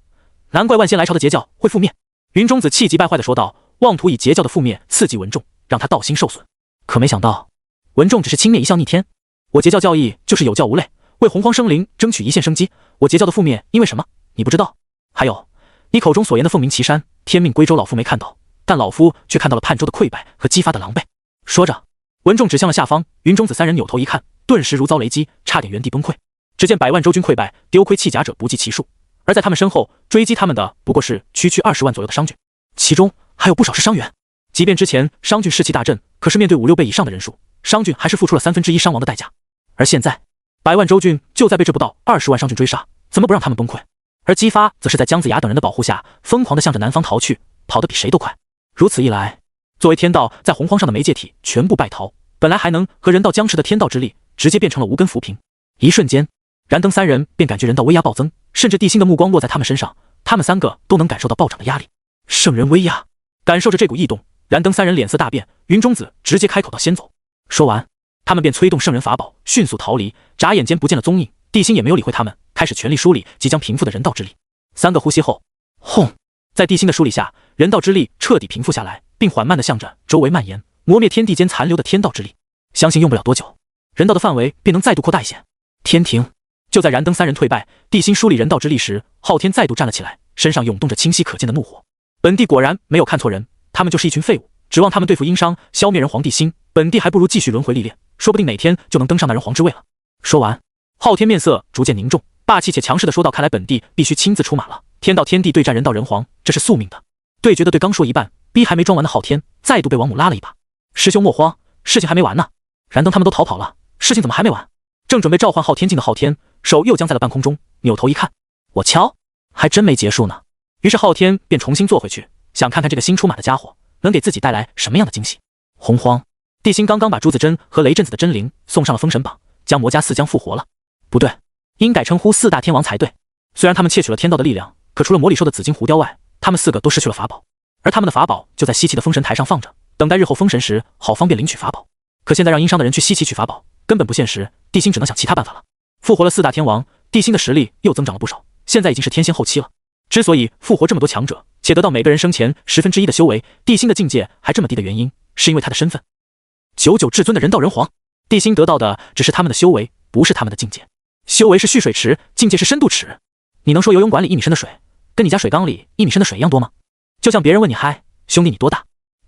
难怪万仙来朝的截教会覆灭。云中子气急败坏地说道，妄图以截教的覆灭刺激文仲，让他道心受损。可没想到，文仲只是轻蔑一笑逆天。我截教教义就是有教无类，为洪荒生灵争取一线生机。我截教的覆灭因为什么？你不知道？还有，你口中所言的凤鸣岐山，天命归舟，老夫没看到，但老夫却看到了叛州的溃败和激发的狼狈。说着，文仲指向了下方。云中子3人扭头一看，顿时如遭雷击，差点原地崩溃。只见100万州军溃败，丢盔弃甲者不计其数，而在他们身后追击他们的不过是区20万左右的商郡，其中还有不少是伤员。即便之前商郡士气大振，可是面对5-6倍以上的人数，商郡还是付出了1/3伤亡的代价。而现在100万州郡就在被这不到20万商郡追杀，怎么不让他们崩溃？而姬发则是在姜子牙等人的保护下，疯狂地向着南方逃去，跑得比谁都快。如此一来，作为天道在洪荒上的媒介体全部败逃，本来还能和人道僵持的天道之力，直接变成了无根浮萍。一瞬间，燃灯3人便感觉人道威压暴增，甚至地心的目光落在他们身上，他们3个都能感受到暴涨的压力。圣人威压！感受着这股异动，燃灯3人脸色大变，云中子直接开口道：“先走。”说完，他们便催动圣人法宝，迅速逃离，眨眼间不见了踪影。地心也没有理会他们，开始全力梳理即将平复的人道之力。3个呼吸后，轰！在地心的梳理下，人道之力彻底平复下来，并缓慢地向着周围蔓延，磨灭天地间残留的天道之力。相信用不了多久，人道的范围便能再度扩大一些。天庭！就在燃灯3人退败，地心梳理人道之力时，昊天再度站了起来，身上涌动着清晰可见的怒火。本帝果然没有看错人，他们就是一群废物，指望他们对付殷商，消灭人皇地心，本帝还不如继续轮回历练，说不定哪天就能登上那人皇之位了。说完，昊天面色逐渐凝重，霸气且强势地说道：“看来本帝必须亲自出马了。天道天地对战人道人皇，这是宿命的。”对决的对刚说一半，逼还没装完的昊天再度被王母拉了一把：“师兄莫慌，事情还没完呢。燃灯他们都逃跑了，事情怎么还没完？”正准备召唤昊天镜的昊天，手又僵在了半空中，扭头一看，我瞧，还真没结束呢。于是昊天便重新坐回去，想看看这个新出马的家伙能给自己带来什么样的惊喜。洪荒，地心刚刚把朱子珍和雷震子的真灵送上了封神榜，将魔家四将复活了。不对，应改称呼4大天王才对。虽然他们窃取了天道的力量，可除了魔里兽的紫金狐雕外，他们4个都失去了法宝，而他们的法宝就在西岐的封神台上放着，等待日后封神时好方便领取法宝。可现在让殷商的人去西岐取法宝根本不现实，地心只能想其他办法了。复活了4大天王，地心的实力又增长了不少，现在已经是天仙后期了。之所以复活这么多强者，且得到每个人生前1/10的修为，地心的境界还这么低的原因，是因为他的身份99至尊的人道人皇。地心得到的只是他们的修为，不是他们的境界。修为是蓄水池，境界是深度尺。你能说游泳馆里1米深的水，跟你家水缸里1米深的水一样多吗？就像别人问你嗨，兄弟你多大？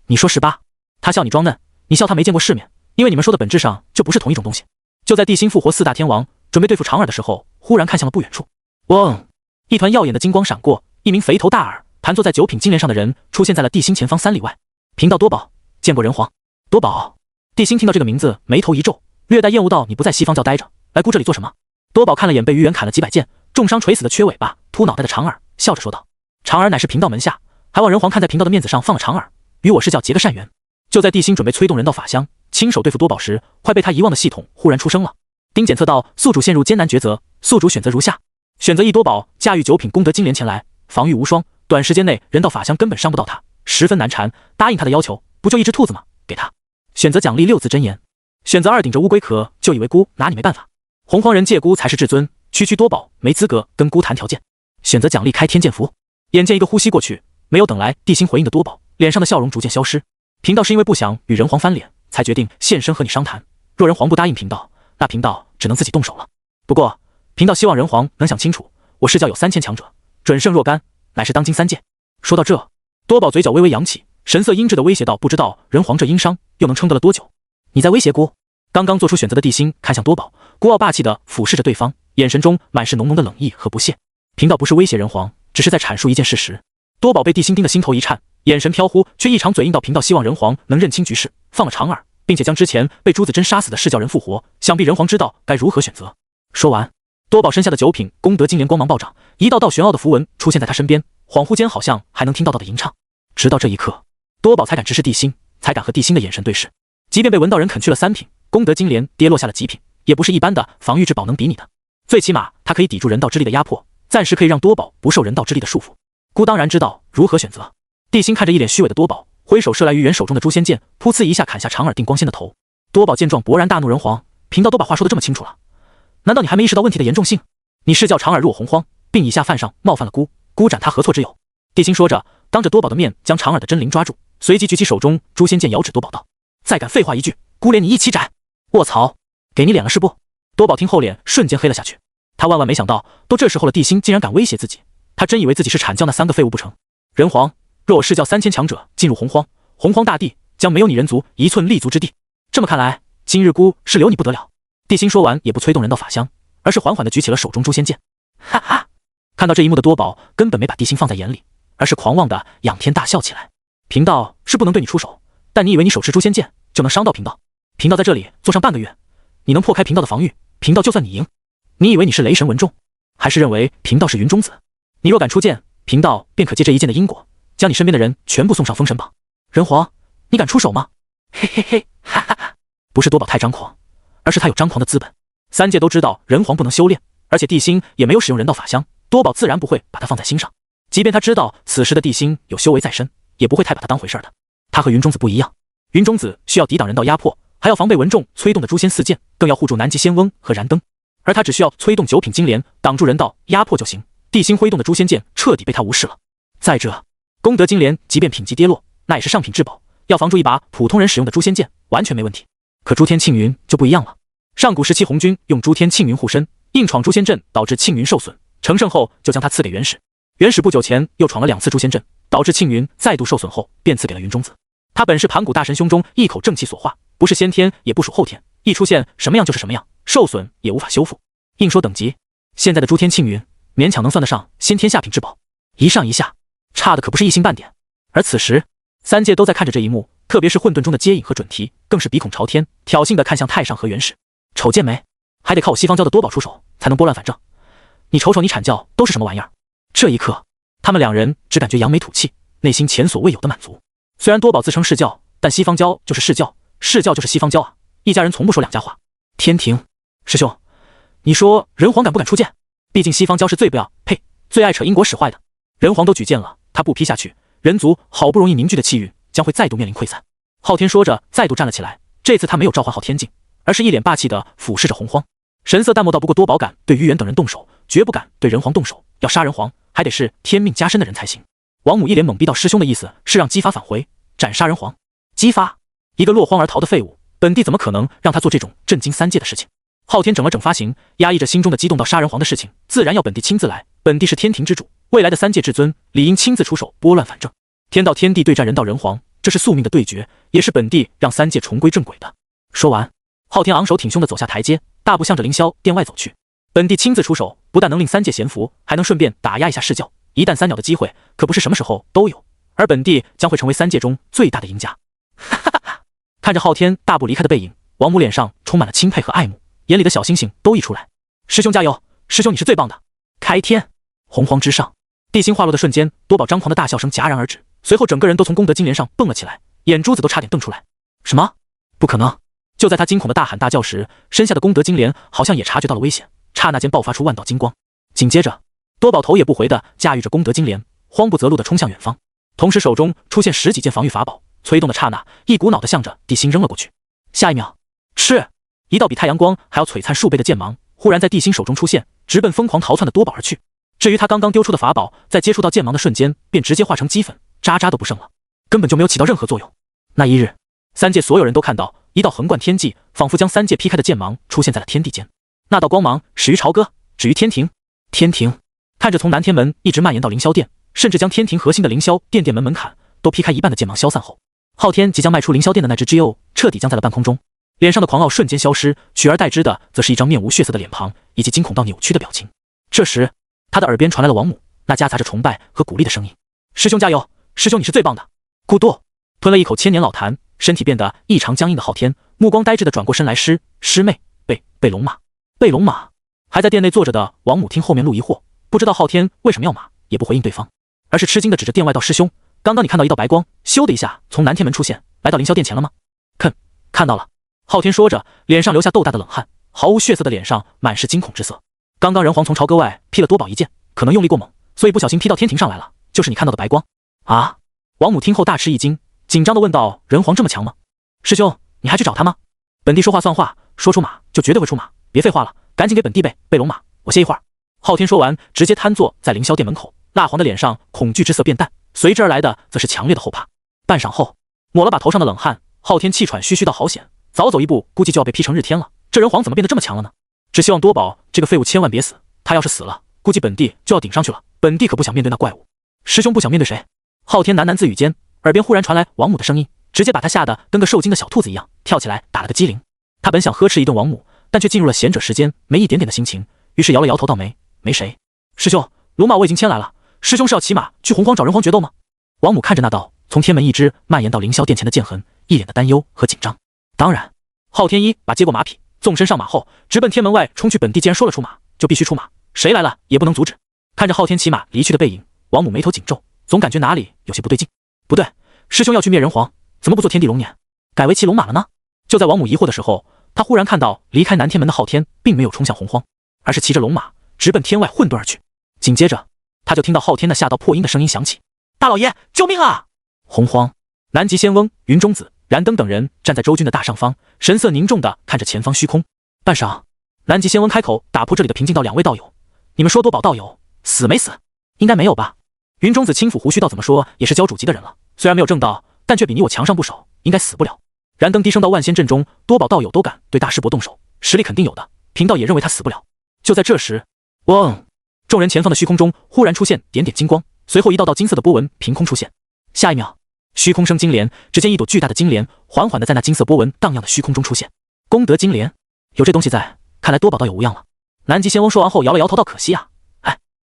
你说18，他笑你装嫩，你笑他没见过世面，因为你们说的本质上就不是同一种东西。就在地心复活4大天王，准备对付长耳的时候，忽然看向了不远处。嗡！一团耀眼的金光闪过，一名肥头大耳、盘坐在九品金莲上的人出现在了地心前方3里外。贫道多宝，见过人皇。多宝。地心听到这个名字，眉头一皱，略带厌恶道：“你不在西方教待着，来孤这里做什么？”多宝看了眼被于元砍了几百剑、重伤垂死的缺尾巴、秃脑袋的长耳，笑着说道：“长耳乃是贫道门下，还望人皇看在贫道的面子上放了长耳，与我是教结个善缘。”就在地心准备催动人道法相，亲手对付多宝时，快被他遗忘的系统忽然出声了。丁检测到宿主陷入艰难抉择，宿主选择如下：选择一，多宝驾驭9品功德金莲前来，防御无双，短时间内人道法相根本伤不到他，十分难缠。答应他的要求，不就一只兔子吗？给他。选择奖励6字真言。选择2，顶着乌龟壳，就以为孤拿你没办法。洪荒人界孤才是至尊，区多宝没资格跟孤谈条件。选择奖励开天剑符。眼见一个呼吸过去，没有等来地心回应的多宝，脸上的笑容逐渐消失。贫道是因为不想与人皇翻脸，才决定现身和你商谈。若人皇不答应贫道，那贫道只能自己动手了。不过，贫道希望人皇能想清楚，我世教有3000强者，准胜若干，乃是当今3界。说到这，多宝嘴角微微扬起，神色阴鸷的威胁道：“不知道人皇这阴伤又能撑得了多久？”你在威胁孤？刚刚做出选择的地心看向多宝，孤傲霸气地俯视着对方，眼神中满是浓浓的冷意和不屑。贫道不是威胁人皇，只是在阐述一件事实。多宝被地心盯得心头一颤，眼神飘忽，却异常嘴硬道：“贫道希望人皇能认清局势，放了长耳，并且将之前被朱子珍杀死的弑教人复活。想必人皇知道该如何选择。”说完，多宝身下的9品功德金莲光芒暴涨，一道道玄奥的符文出现在他身边，恍惚间好像还能听到的吟唱。直到这一刻，多宝才敢直视地心，才敢和地心的眼神对视。即便被文道人啃去了3品功德金莲，跌落下了极品，也不是一般的防御之宝能比拟的。最起码，它可以抵住人道之力的压迫，暂时可以让多宝不受人道之力的束缚。孤当然知道如何选择。地心看着一脸虚伪的多宝，挥手射来于元手中的诛仙剑，噗呲一下砍下长耳定光仙的头。多宝见状勃然大怒：“人皇，贫道都把话说得这么清楚了，难道你还没意识到问题的严重性？你是叫长耳入我洪荒，并以下犯上冒犯了孤斩他何错之有？”地心说着，当着多宝的面将长耳的真灵抓住，随即举起手中诛仙剑，遥指多宝道：“再敢废话一句，孤连你一起斩！”卧槽，给你脸了是不？多宝听后脸瞬间黑了下去。他万万没想到，都这时候了，地心竟然敢威胁自己。他真以为自己是阐教那3个废物不成？人皇，若我世教3000强者进入洪荒，洪荒大地将没有你人族一寸立足之地。这么看来，今日孤是留你不得了。地心说完，也不催动人道法相，而是缓缓地举起了手中诛仙剑。哈哈！看到这一幕的多宝根本没把地心放在眼里，而是狂妄地仰天大笑起来。贫道是不能对你出手，但你以为你手持诛仙剑就能伤到贫道？贫道在这里坐上半个月，你能破开贫道的防御，贫道就算你赢。你以为你是雷神文仲，还是认为贫道是云中子？你若敢出剑，贫道便可借这一剑的因果，将你身边的人全部送上封神榜。人皇，你敢出手吗？嘿嘿嘿，哈哈哈！不是多宝太张狂，而是他有张狂的资本。3界都知道人皇不能修炼，而且地心也没有使用人道法相，多宝自然不会把他放在心上。即便他知道此时的地心有修为在身，也不会太把他当回事的。他和云中子不一样，云中子需要抵挡人道压迫，还要防备文仲催动的诛仙4剑，更要护住南极仙翁和燃灯，而他只需要催动9品金莲挡住人道压迫就行。地心挥动的诛仙剑彻底被他无视了。再者，功德金莲即便品级跌落，那也是上品至宝，要防住一把普通人使用的诛仙剑完全没问题。可朱天庆云就不一样了。上古时期红军用朱天庆云护身，硬闯诛仙阵，导致庆云受损，成圣后就将他赐给元始。元始不久前又闯了2次诛仙阵，导致庆云再度受损后，便赐给了云中子。他本是盘古大神胸中一口正气所化，不是先天也不属后天，一出现什么样就是什么样，受损也无法修复。硬说等级，现在的朱天庆云勉强能算得上先天下品至宝，一上一下，差的可不是一星半点。而此时3界都在看着这一幕，特别是混沌中的接引和准提，更是鼻孔朝天，挑衅地看向太上和元始。瞅见没？还得靠我西方教的多宝出手，才能拨乱反正。你瞅瞅你阐教都是什么玩意儿？这一刻，他们2人只感觉扬眉吐气，内心前所未有的满足。虽然多宝自称世教，但西方教就是世教，世教就是西方教啊，一家人从不说两家话。天庭，师兄，你说人皇敢不敢出剑？毕竟西方教是最爱扯因果使坏的。人皇都举剑了，他不劈下去，人族好不容易凝聚的气运将会再度面临溃散。昊天说着，再度站了起来。这次他没有召唤昊天镜，而是一脸霸气地俯视着洪荒，神色淡漠道：不过多宝敢对于元等人动手，绝不敢对人皇动手。要杀人皇，还得是天命加身的人才行。王母一脸懵逼道：师兄的意思是让姬发返回斩杀人皇？姬发，一个落荒而逃的废物，本帝怎么可能让他做这种震惊3界的事情？昊天整了整发型，压抑着心中的激动道：杀人皇的事情，自然要本帝亲自来。本帝是天庭之主，未来的3界至尊，理应亲自出手拨乱反正。天道天地对战人道人皇，这是宿命的对决，也是本帝让3界重归正轨的。说完，昊天昂首挺胸地走下台阶，大步向着凌霄殿外走去。本帝亲自出手，不但能令3界降服，还能顺便打压一下世教，一弹3鸟的机会可不是什么时候都有，而本地将会成为3界中最大的赢家。哈哈哈！看着昊天大步离开的背影，王母脸上充满了钦佩和爱慕，眼里的小星星都溢出来。师兄加油！师兄你是最棒的！开天！洪荒之上，地心化落的瞬间，多宝张狂的大笑声戛然而止，随后整个人都从功德金莲上蹦了起来，眼珠子都差点瞪出来。什么？不可能！就在他惊恐的大喊大叫时，身下的功德金莲好像也察觉到了危险，刹那间爆发出万道金光。紧接着，多宝头也不回地驾驭着功德金莲，慌不择路地冲向远方，同时手中出现10几件防御法宝，催动的刹那，一股脑地向着地心扔了过去。下一秒，赤一道比太阳光还要璀璨数倍的剑芒忽然在地心手中出现，直奔疯狂逃窜的多宝而去。至于他刚刚丢出的法宝，在接触到剑芒的瞬间便直接化成齑粉，渣渣都不剩了，根本就没有起到任何作用。那一日，3界所有人都看到一道横贯天际，仿佛将3界劈开的剑芒出现在了天地间。那道光芒始于朝歌，止于天庭。天庭看着从南天门一直蔓延到凌霄殿，甚至将天庭核心的凌霄殿殿门门槛都劈开一半的剑芒消散后，昊天即将迈出凌霄殿的那只 GO 彻底僵在了半空中，脸上的狂傲瞬间消失，取而代之的则是一张面无血色的脸庞以及惊恐到扭曲的表情。这时他的耳边传来了王母那夹杂着崇拜和鼓励的声音：师兄加油！师兄你是最棒的！咕嘟吞了一口千年老痰，身体变得异常僵硬的昊天目光呆滞地转过身来，师妹被龙马。被龙马。还在殿内坐着的王母听后面路疑惑，不知道昊天为什么要马，也不回应对方，而是吃惊地指着殿外道：师兄，刚刚你看到一道白光咻的一下从南天门出现，来到凌霄殿前了吗？看到了。昊天说着，脸上留下豆大的冷汗，毫无血色的脸上满是惊恐之色。刚刚人皇从朝歌外劈了多宝一剑，可能用力过猛，所以不小心劈到天庭上来了，就是你看到的白光啊！王母听后大吃一惊，紧张地问道：人皇这么强吗？师兄，你还去找他吗？本帝说话算话，说出马就绝对会出马，别废话了，赶紧给本帝备龙马，我歇一会儿。昊天说完，直接瘫坐在凌霄殿门口，蜡黄的脸上恐惧之色变淡，随之而来的则是强烈的后怕。半晌后，抹了把头上的冷汗，昊天气喘吁吁道：好险，早走一步估计就要被劈成日天了，这人皇怎么变得这么强了呢？只希望多宝这个废物千万别死，他要是死了，估计本帝就要顶上去了，本帝可不想面对那怪物。师兄不想面对谁？昊天喃喃自语间，耳边忽然传来王母的声音，直接把他吓得跟个受惊的小兔子一样，跳起来打了个激灵。他本想呵斥一顿王母，但却进入了贤者时间没一点点的心情，于是摇了摇头道：没谁。师兄，龙马我已经牵来了，师兄是要骑马去洪荒找人皇决斗吗？王母看着那道从天门一支蔓延到凌霄殿前的剑痕，一脸的担忧和紧张。当然。昊天一把接过马匹，纵身上马后，直奔天门外冲去。本帝既然说了出马，就必须出马，谁来了也不能阻止。看着昊天骑马离去的背影，王母眉头紧皱，总感觉哪里有些不对劲。不对，师兄要去灭人皇，怎么不做天地龙辇，改为骑龙马了呢？就在王母疑惑的时候，他忽然看到离开南天门的昊天并没有冲向洪荒，而是骑着龙马直奔天外混沌而去。紧接着，他就听到昊天那吓到破音的声音响起：大老爷，救命啊！洪荒，南极仙翁、云中子、燃灯等人站在周军的大上方，神色凝重地看着前方虚空。半晌，南极仙翁开口打破这里的平静道：两位道友，你们说多宝道友死没死？应该没有吧？云中子轻抚胡须道：怎么说也是教主级的人了，虽然没有正道，但却比你我强上不少，应该死不了。燃灯低声道：万仙阵中多宝道友都敢对大师伯动手，实力肯定有的，贫道也认为他死不了。就在这时，嗡！众人前方的虚空中忽然出现点点金光，随后一道道金色的波纹凭空出现。下一秒，虚空生金莲，只见一朵巨大的金莲缓缓地在那金色波纹荡漾的虚空中出现。功德金莲，有这东西在，看来多宝道友无恙了。南极仙翁说完后摇了摇头道：可惜啊。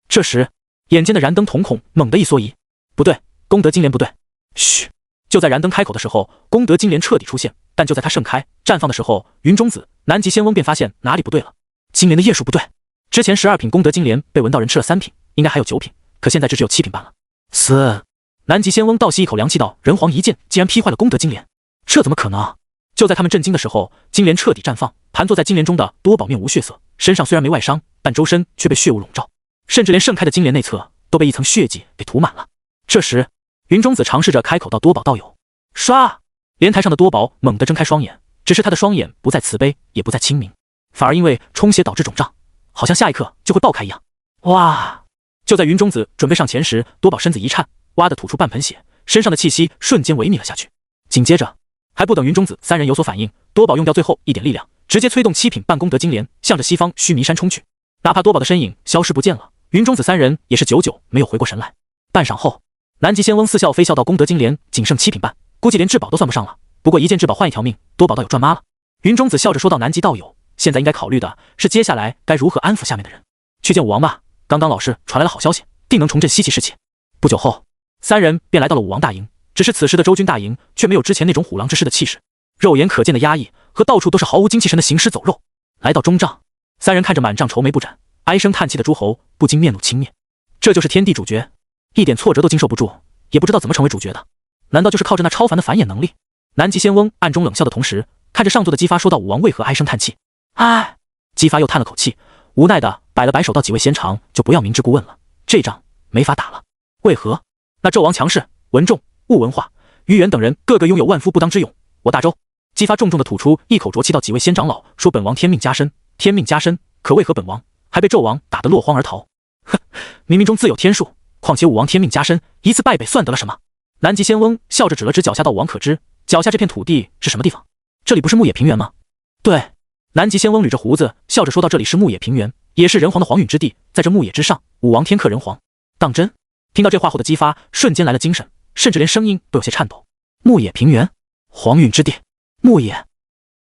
这时眼尖的燃灯瞳孔猛地一缩移，不对，功德金莲不对。嘘！就在燃灯开口的时候，功德金莲彻底出现，但就在它盛开绽放的时候，云中子、南极仙翁便发现哪里不对了。金莲的页数不对，之前12品功德金莲被文道人吃了3品，应该还有9品，可现在只有7品半了。死！南极仙翁倒吸一口凉气道：人皇一剑竟然劈坏了功德金莲，这怎么可能？就在他们震惊的时候，金莲彻底绽放，盘坐在金莲中的多宝面无血色，身上虽然没外伤，但周身却被血雾笼罩，甚至连盛开的金莲内侧都被一层血迹给涂满了。这时云中子尝试着开口道：多宝道友。唰！莲台上的多宝猛地睁开双眼，只是他的双眼不再慈悲，也不再清明，反而因为充血导致肿胀，好像下一刻就会爆开一样。哇！就在云中子准备上前时，多宝身子一颤，哇的吐出半盆血，身上的气息瞬间萎靡了下去。紧接着，还不等云中子3人有所反应，多宝用掉最后一点力量，直接催动7品半功德金莲，向着西方须弥山冲去。哪怕多宝的身影消失不见了，云中子3人也是久久没有回过神来。半晌后，南极仙翁似笑非笑道：功德金莲仅剩7品半，估计连至宝都算不上了，不过一件至宝换一条命，多宝道友赚妈了。云中子笑着说道：南极道友，现在应该考虑的是接下来该如何安抚下面的人。去见武王吧，刚刚老师传来了好消息，定能重振西岐士气。不久后，三人便来到了武王大营，只是此时的周军大营却没有之前那种虎狼之师的气势，肉眼可见的压抑和到处都是毫无精气神的行尸走肉。来到中帐，三人看着满帐愁眉不展、唉声叹气的诸侯，不禁面露轻蔑。这就是天地主角，一点挫折都经受不住，也不知道怎么成为主角的，难道就是靠着那超凡的繁衍能力？南极仙翁暗中冷笑的同时，看着上座的姬发说道：“武王为何唉声叹气？”唉，姬发又叹了口气，无奈的摆了摆手道：“几位仙长就不要明知故问了，这仗没法打了。”为何？那纣王强势，文仲、物文化、于元等人个个拥有万夫不当之勇，我大周。姬发重重的吐出一口浊气，到几位仙长老说：“本王天命加身，天命加身，可为何本王还被纣王打得落荒而逃？”哼，冥冥中自有天数，况且武王天命加身，一次败北算得了什么？南极仙翁笑着指了指脚下道：“武王可知脚下这片土地是什么地方？这里不是牧野平原吗？”对，南极仙翁捋着胡子笑着说道：“这里是牧野平原，也是人皇的皇允之地，在这牧野之上，武王天克人皇。”当真？听到这话后的姬发瞬间来了精神，甚至连声音都有些颤抖。牧野平原，皇允之地，牧野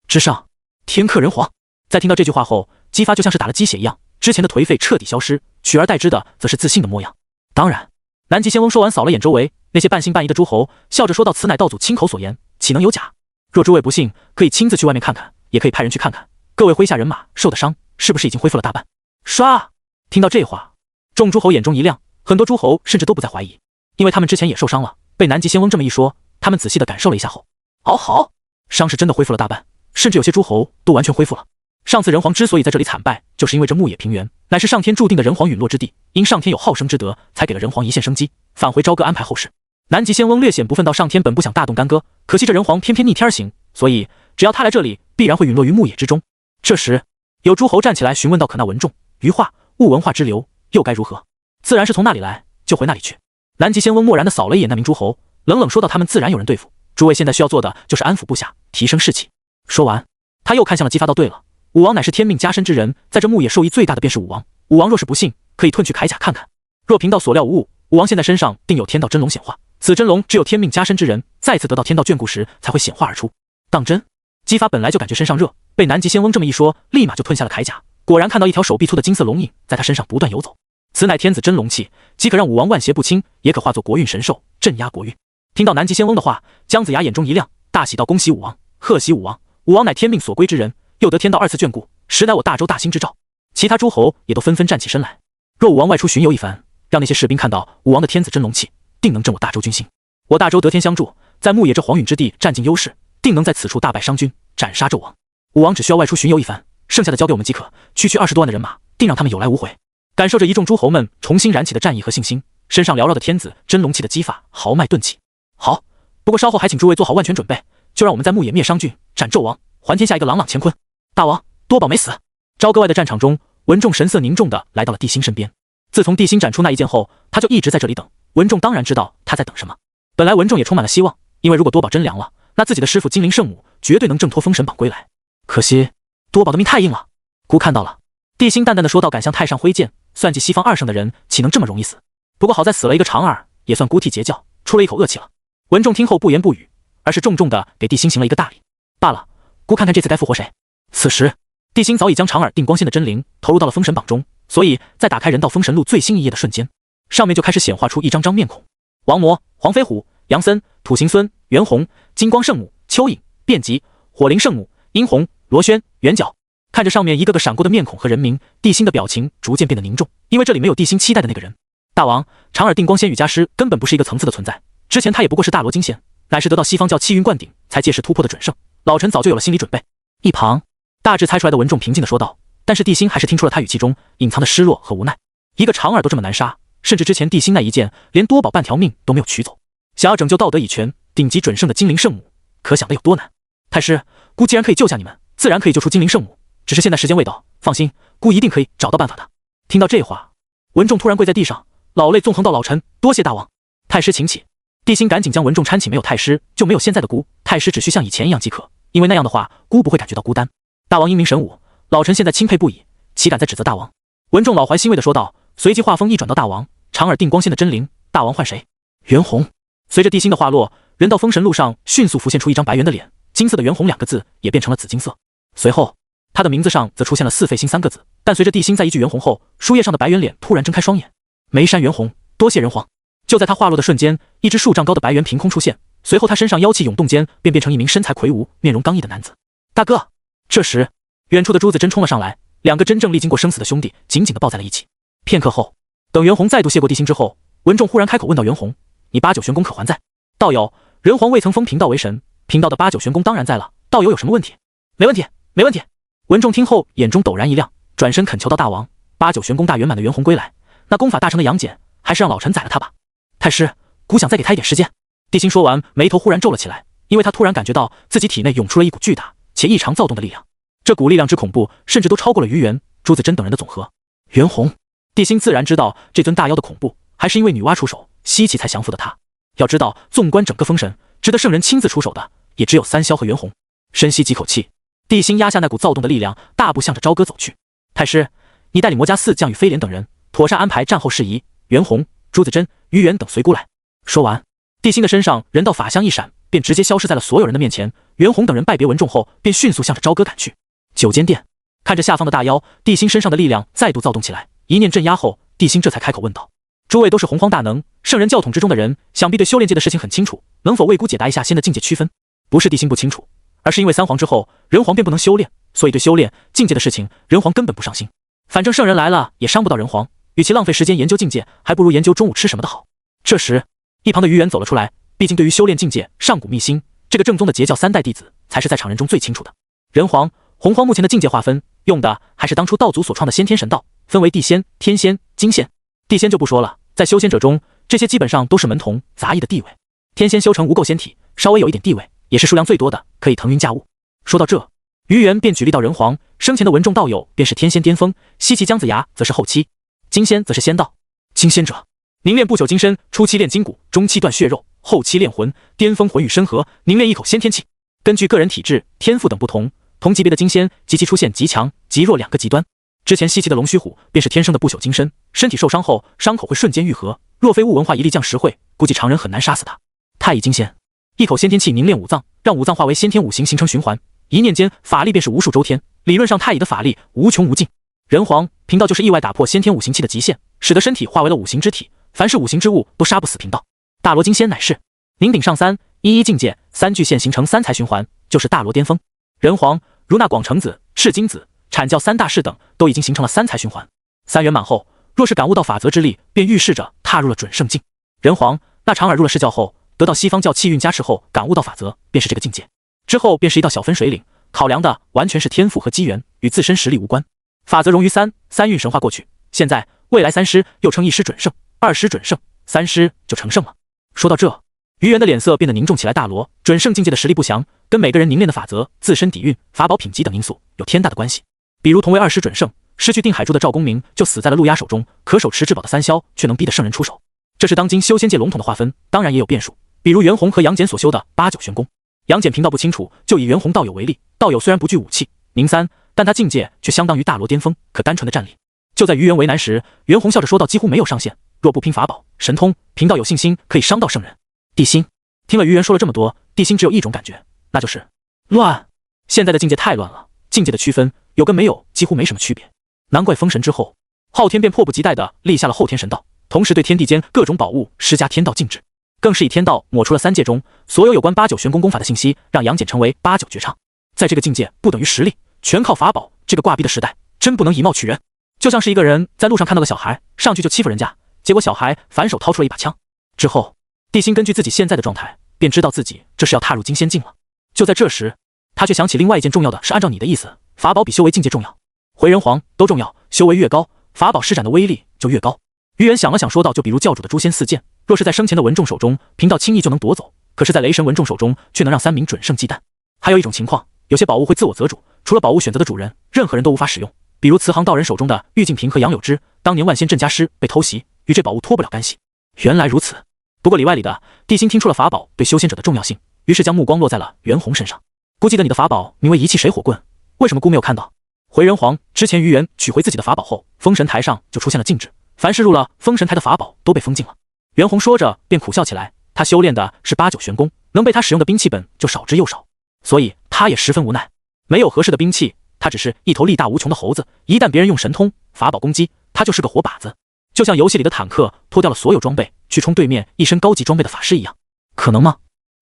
之上，天克人皇。在听到这句话后，姬发就像是打了鸡血一样，之前的颓废彻底消失，取而代之的则是自信的模样。当然，南极仙翁说完，扫了眼周围那些半信半疑的诸侯，笑着说道：“此乃道祖亲口所言，岂能有假？若诸位不信，可以亲自去外面看看，也可以派人去看看，各位麾下人马受的伤是不是已经恢复了大半？”唰！听到这话，众诸侯眼中一亮，很多诸侯甚至都不再怀疑，因为他们之前也受伤了。被南极仙翁这么一说，他们仔细的感受了一下后，好，伤是真的恢复了大半，甚至有些诸侯都完全恢复了。上次人皇之所以在这里惨败，就是因为这牧野平原乃是上天注定的人皇陨落之地，因上天有好生之德，才给了人皇一线生机，返回朝歌安排后事。南极仙翁略显不忿道：“上天本不想大动干戈，可惜这人皇偏偏逆天而行，所以只要他来这里，必然会陨落于牧野之中。”这时，有诸侯站起来询问道：“可那文仲、于化、物文化之流又该如何？”自然是从那里来，就回那里去。南极仙翁漠然的扫了一眼那名诸侯，冷冷说道：“他们自然有人对付，诸位现在需要做的就是安抚部下，提升士气。”说完，他又看向了姬发道：“对了，武王乃是天命加身之人，在这牧野受益最大的便是武王。武王若是不信，可以褪去铠甲看看。若贫道所料无误，武王现在身上定有天道真龙显化，此真龙只有天命加身之人再次得到天道眷顾时才会显化而出。”当真？姬发本来就感觉身上热，被南极仙翁这么一说，立马就褪下了铠甲，果然看到一条手臂粗的金色龙影在他身上不断游走。此乃天子真龙气，既可让武王万邪不侵，也可化作国运神兽，镇压国运。听到南极仙翁的话，姜子牙眼中一亮，大喜道：“恭喜武王，贺喜武王！武王乃天命所归之人，又得天道二次眷顾，实乃我大周大兴之兆。”其他诸侯也都纷纷站起身来。若武王外出巡游一番，让那些士兵看到武王的天子真龙气，定能振我大周军心。我大周得天相助，在牧野这皇允之地占尽优势，定能在此处大败商军，斩杀纣王。武王只需要外出巡游一番，剩下的交给我们即可。区20多万的人马，定让他们有来无回。感受着一众诸侯们重新燃起的战意和信心，身上缭绕的天子真龙气的姬发豪迈顿起。好，不过稍后还请诸位做好万全准备，就让我们在牧野灭商郡，斩纣王，还天下一个朗朗乾坤。大王，多宝没死。朝歌外的战场中，文仲神色凝重的来到了帝辛身边。自从帝辛斩出那一剑后，他就一直在这里等。文仲当然知道他在等什么。本来文仲也充满了希望，因为如果多宝真凉了，那自己的师父精灵圣母绝对能挣脱封神榜归来。可惜多宝的命太硬了。姑看到了。帝辛淡淡的说道：“敢向太上挥剑，算计西方2圣的人，岂能这么容易死？不过好在死了一个长耳，也算姑替截教，出了一口恶气了。”文仲听后不言不语，而是重重的给帝辛行了一个大礼。罢了，姑看看这次该复活谁。此时帝辛早已将长耳定光仙的真灵投入到了封神榜中，所以在打开人道封神录最新一页的瞬间，上面就开始显化出一张张面孔：王魔、黄飞虎、杨森、土行孙、袁弘、金光圣母、蚯蚓、卞吉、火灵圣母、殷红、罗轩、元角。看着上面一个个闪过的面孔和人名，帝辛的表情逐渐变得凝重，因为这里没有帝辛期待的那个人。大王，长耳定光仙羽伽师根本不是一个层次的存在，之前他也不过是大罗金仙，乃是得到西方教七云灌顶才借势突破的准圣，老臣早就有了心理准备。一旁大致猜出来的文仲平静地说道，但是帝辛还是听出了他语气中隐藏的失落和无奈。一个长耳都这么难杀，甚至之前帝辛那一剑连多宝半条命都没有取走，想要拯救道德以全顶级准圣的精灵圣母，可想得有多难。太师，姑既然可以救下你们，自然可以救出精灵圣母，只是现在时间未到，放心，姑一定可以找到办法的。听到这话，文仲突然跪在地上，老泪纵横道：“老臣多谢大王。”太师请起。帝辛赶紧将文仲搀起，没有太师就没有现在的姑，太师只需像以前一样即可，因为那样的话，姑不会感觉到孤单。大王英明神武，老臣现在钦佩不已，岂敢再指责大王？文仲老怀欣慰地说道，随即话锋一转到大王，长耳定光仙的真灵，大王换谁？袁弘。随着帝辛的话落，人道封神录上迅速浮现出一张白猿的脸，金色的袁弘2个字也变成了紫金色。随后他的名字上则出现了4废星3个字，但随着帝辛在一句袁弘后，书页上的白猿脸突然睁开双眼，眉山元红，多谢人皇。就在他话落的瞬间，一只数丈高的白猿凭空出现，随后他身上妖气涌动间，便变成一名身材魁梧、面容刚毅的男子。大哥！这时，远处的朱子真冲了上来，两个真正历经过生死的兄弟紧紧地抱在了一起。片刻后，等袁弘再度谢过地心之后，文仲忽然开口问道：“袁弘，你八九玄功可还在？”道友，人皇未曾封贫道为神，贫道的八九玄功当然在了，道友有什么问题？没问题，没问题。文仲听后眼中陡然一亮，转身恳求道：“大王，八九玄功大圆满的袁弘归来，那功法大成的杨戬，还是让老臣宰了他吧。太师，孤想再给他一点时间。”地心说完，眉头忽然皱了起来，因为他突然感觉到自己体内涌出了一股巨大且异常躁动的力量，这股力量之恐怖，甚至都超过了于元、朱子真等人的总和。袁弘，地心自然知道这尊大妖的恐怖，还是因为女娲出手，西岐才降服的他。要知道，纵观整个封神，值得圣人亲自出手的，也只有三霄和袁弘。深吸几口气，地心压下那股躁动的力量，大步向着朝歌走去。太师，你带领魔家四将与飞廉等人，妥善安排战后事宜。袁弘、朱子真、于元等随姑来。说完，地心的身上人道法相一闪，便直接消失在了所有人的面前。袁弘等人拜别文仲后，便迅速向着朝歌赶去。九间殿，看着下方的大妖，地心身上的力量再度躁动起来。一念镇压后，地心这才开口问道：“诸位都是洪荒大能、圣人教统之中的人，想必对修炼界的事情很清楚，能否为姑解答一下仙的境界区分？”不是地心不清楚，而是因为三皇之后，人皇便不能修炼，所以对修炼境界的事情，人皇根本不上心。反正圣人来了也伤不到人皇，与其浪费时间研究境界，还不如研究中午吃什么的好。这时，一旁的于元走了出来，毕竟对于修炼境界上古秘辛，这个正宗的截教三代弟子才是在场人中最清楚的。人皇、洪荒目前的境界划分，用的还是当初道祖所创的先天神道，分为地仙、天仙、金仙。地仙就不说了，在修仙者中，这些基本上都是门童杂役的地位。天仙修成无垢仙体，稍微有一点地位，也是数量最多的，可以腾云驾雾。说到这，于元便举例到人皇生前的文仲道友便是天仙巅峰，西岐姜子牙则是后期，金仙则是仙道。金仙者，凝练不朽金身，初期练筋骨，中期断血肉，后期练魂，巅峰魂与身合，凝练一口先天气。根据个人体质、天赋等不同，同级别的金仙极其出现极强、极弱两个极端。之前西岐的龙须虎便是天生的不朽金身，身体受伤后伤口会瞬间愈合，若非物文化一力降十会，估计常人很难杀死他。太乙金仙，一口先天气凝练五脏，让五脏化为先天五行形成循环，一念间法力便是无数周天，理论上太乙的法力无穷无尽。人皇贫道就是意外打破先天五行气的极限，使得身体化为了五行之体，凡是五行之物都杀不死贫道。大罗金仙乃是凝顶上三，一一境界，三巨线形成三才循环，就是大罗巅峰。人皇如那广成子、赤金子、阐教三大士等都已经形成了三才循环。三圆满后，若是感悟到法则之力，便预示着踏入了准圣境。人皇那长耳入了释教后，得到西方教气运加持后，感悟到法则，便是这个境界。之后便是一道小分水岭，考量的完全是天赋和机缘，与自身实力无关。法则融于三运神化过去，现在未来三师又称一师准圣，二师准圣，三师就成圣了。说到这，于元的脸色变得凝重起来。大罗准圣境界的实力不详，跟每个人凝练的法则、自身底蕴、法宝品级等因素有天大的关系。比如同为二师准圣，失去定海珠的赵公明就死在了陆压手中，可手持至宝的三霄却能逼得圣人出手，这是当今修仙界笼统的划分，当然也有变数。比如袁弘和杨戬所修的八九玄功，杨戬贫道不清楚，就以袁弘道友为例，道友虽然不具武器名三，但他境界却相当于大罗巅峰，可单纯的战力。就在于元为难时，袁弘笑着说道：“几乎没有上限，若不拼法宝神通，贫道有信心可以伤到圣人。”地心听了于元说了这么多，地心只有一种感觉，那就是乱。现在的境界太乱了，境界的区分有跟没有几乎没什么区别。难怪封神之后，昊天便迫不及待地立下了后天神道，同时对天地间各种宝物施加天道禁制，更是以天道抹除了三界中所有有关八九玄功功法的信息，让杨戬成为八九绝唱。在这个境界不等于实力，全靠法宝，这个挂逼的时代真不能以貌取人。就像是一个人在路上看到个小孩，上去就欺负人家，结果小孩反手掏出了一把枪。之后地心根据自己现在的状态，便知道自己这是要踏入金仙境了。就在这时，他却想起另外一件重要的事，按照你的意思，法宝比修为境界重要，回人皇都重要，修为越高，法宝施展的威力就越高。于元想了想说道：“就比如教主的诛仙四剑，若是在生前的文仲手中，贫道轻易就能夺走，可是在雷神文仲手中，却能让三名准圣忌惮。还有一种情况，有些宝物会自我择主，除了宝物选择的主人，任何人都无法使用。比如慈航道人手中的玉净瓶和杨柳枝，当年万仙镇家师被偷袭，与这宝物脱不了干系。原来如此。不过里外里的，地心听出了法宝对修仙者的重要性，于是将目光落在了袁弘身上。姑记得你的法宝名为一气水火棍，为什么姑没有看到？”回人皇之前，于元取回自己的法宝后，封神台上就出现了禁制，凡是入了封神台的法宝都被封禁了。袁弘说着便苦笑起来，他修炼的是八九玄功，能被他使用的兵器本就少之又少，所以他也十分无奈，没有合适的兵器，他只是一头力大无穷的猴子，一旦别人用神通法宝攻击，他就是个活靶子。就像游戏里的坦克脱掉了所有装备去冲对面一身高级装备的法师一样。可能吗？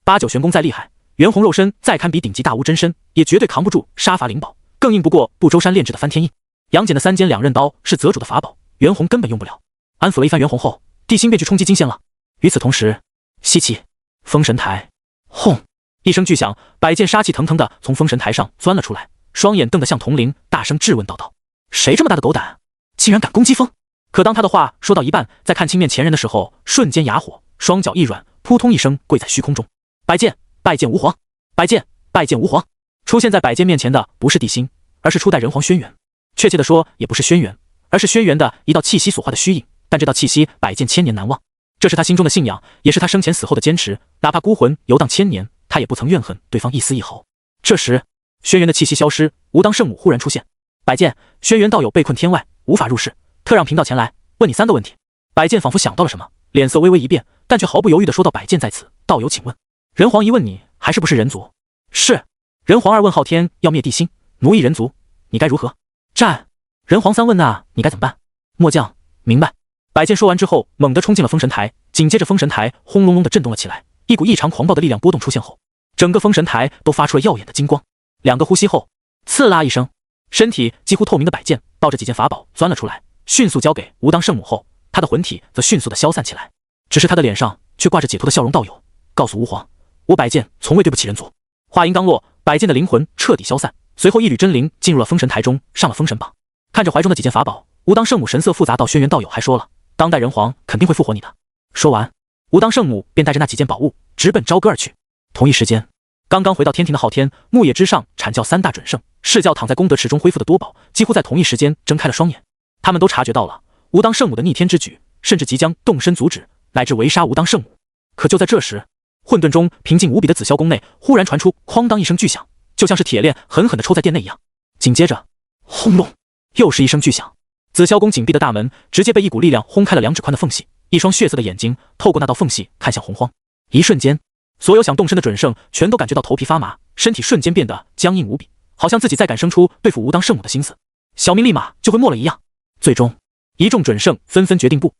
八九玄功再厉害，袁弘肉身再堪比顶级大巫真身，也绝对扛不住杀伐灵宝，更硬不过不周山炼制的翻天印。杨戬的三尖两刃刀是泽主的法宝，袁弘根本用不了。安抚了一番袁弘后，地心便去冲击金仙了。与此同时，西岐封神台，轰！一声巨响，百剑杀气腾腾的从封神台上钻了出来，双眼瞪得像铜铃，大声质问道：“谁这么大的狗胆，竟然敢攻击风？”可当他的话说到一半，在看青面前人的时候，瞬间哑火，双脚一软，扑通一声跪在虚空中。百剑，拜见吾皇！百剑，拜见吾皇！出现在百剑面前的不是地心，而是初代人皇轩辕。确切的说，也不是轩辕，而是轩辕的一道气息所化的虚影。但这道气息，百剑千年难忘。这是他心中的信仰，也是他生前死后的坚持。哪怕孤魂游荡千年，他也不曾怨恨对方一丝一毫。这时，轩辕的气息消失，无当圣母忽然出现。百剑，轩辕道友被困天外，无法入世，特让贫道前来问你3个问题。百剑仿佛想到了什么，脸色微微一变，但却毫不犹豫地说道：“百剑在此，道友请问，人皇一问你还是不是人族？”是。人皇2问昊天要灭地心，奴役人族，你该如何战？人皇3问那你该怎么办？末将明白。百剑说完之后，猛地冲进了封神台，紧接着封神台轰隆隆地震动了起来，一股异常狂暴的力量波动出现后，整个封神台都发出了耀眼的金光。2个呼吸后，刺啦一声，身体几乎透明的百剑抱着几件法宝钻了出来，迅速交给吾当圣母后，他的魂体则迅速地消散起来，只是他的脸上却挂着解脱的笑容。道友，告诉吾皇，我百剑从未对不起人族。话音刚落，百剑的灵魂彻底消散，随后一缕真灵进入了封神台中，上了封神榜。看着怀中的几件法宝，吾当圣母神色复杂道：“轩辕道友还说了，当代人皇肯定会复活你的。”说完，吾当圣母便带着那几件宝物直奔朝歌而去。同一时间，刚刚回到天庭的昊天、牧野之上阐教3大准圣，视教躺在功德池中恢复的多宝，几乎在同一时间睁开了双眼。他们都察觉到了吾当圣母的逆天之举，甚至即将动身阻止，乃至围杀吾当圣母。可就在这时，混沌中平静无比的紫霄宫内忽然传出哐当一声巨响，就像是铁链狠狠地抽在殿内一样。紧接着，轰隆，又是一声巨响，紫霄宫紧闭的大门直接被一股力量轰开了2指宽的缝隙，一双血色的眼睛透过那道缝隙看向洪荒。一瞬间，所有想动身的准圣全都感觉到头皮发麻，身体瞬间变得僵硬无比，好像自己再敢生出对付吾当圣母的心思，小命立马就会没了一样。最终，一众准圣纷纷决定不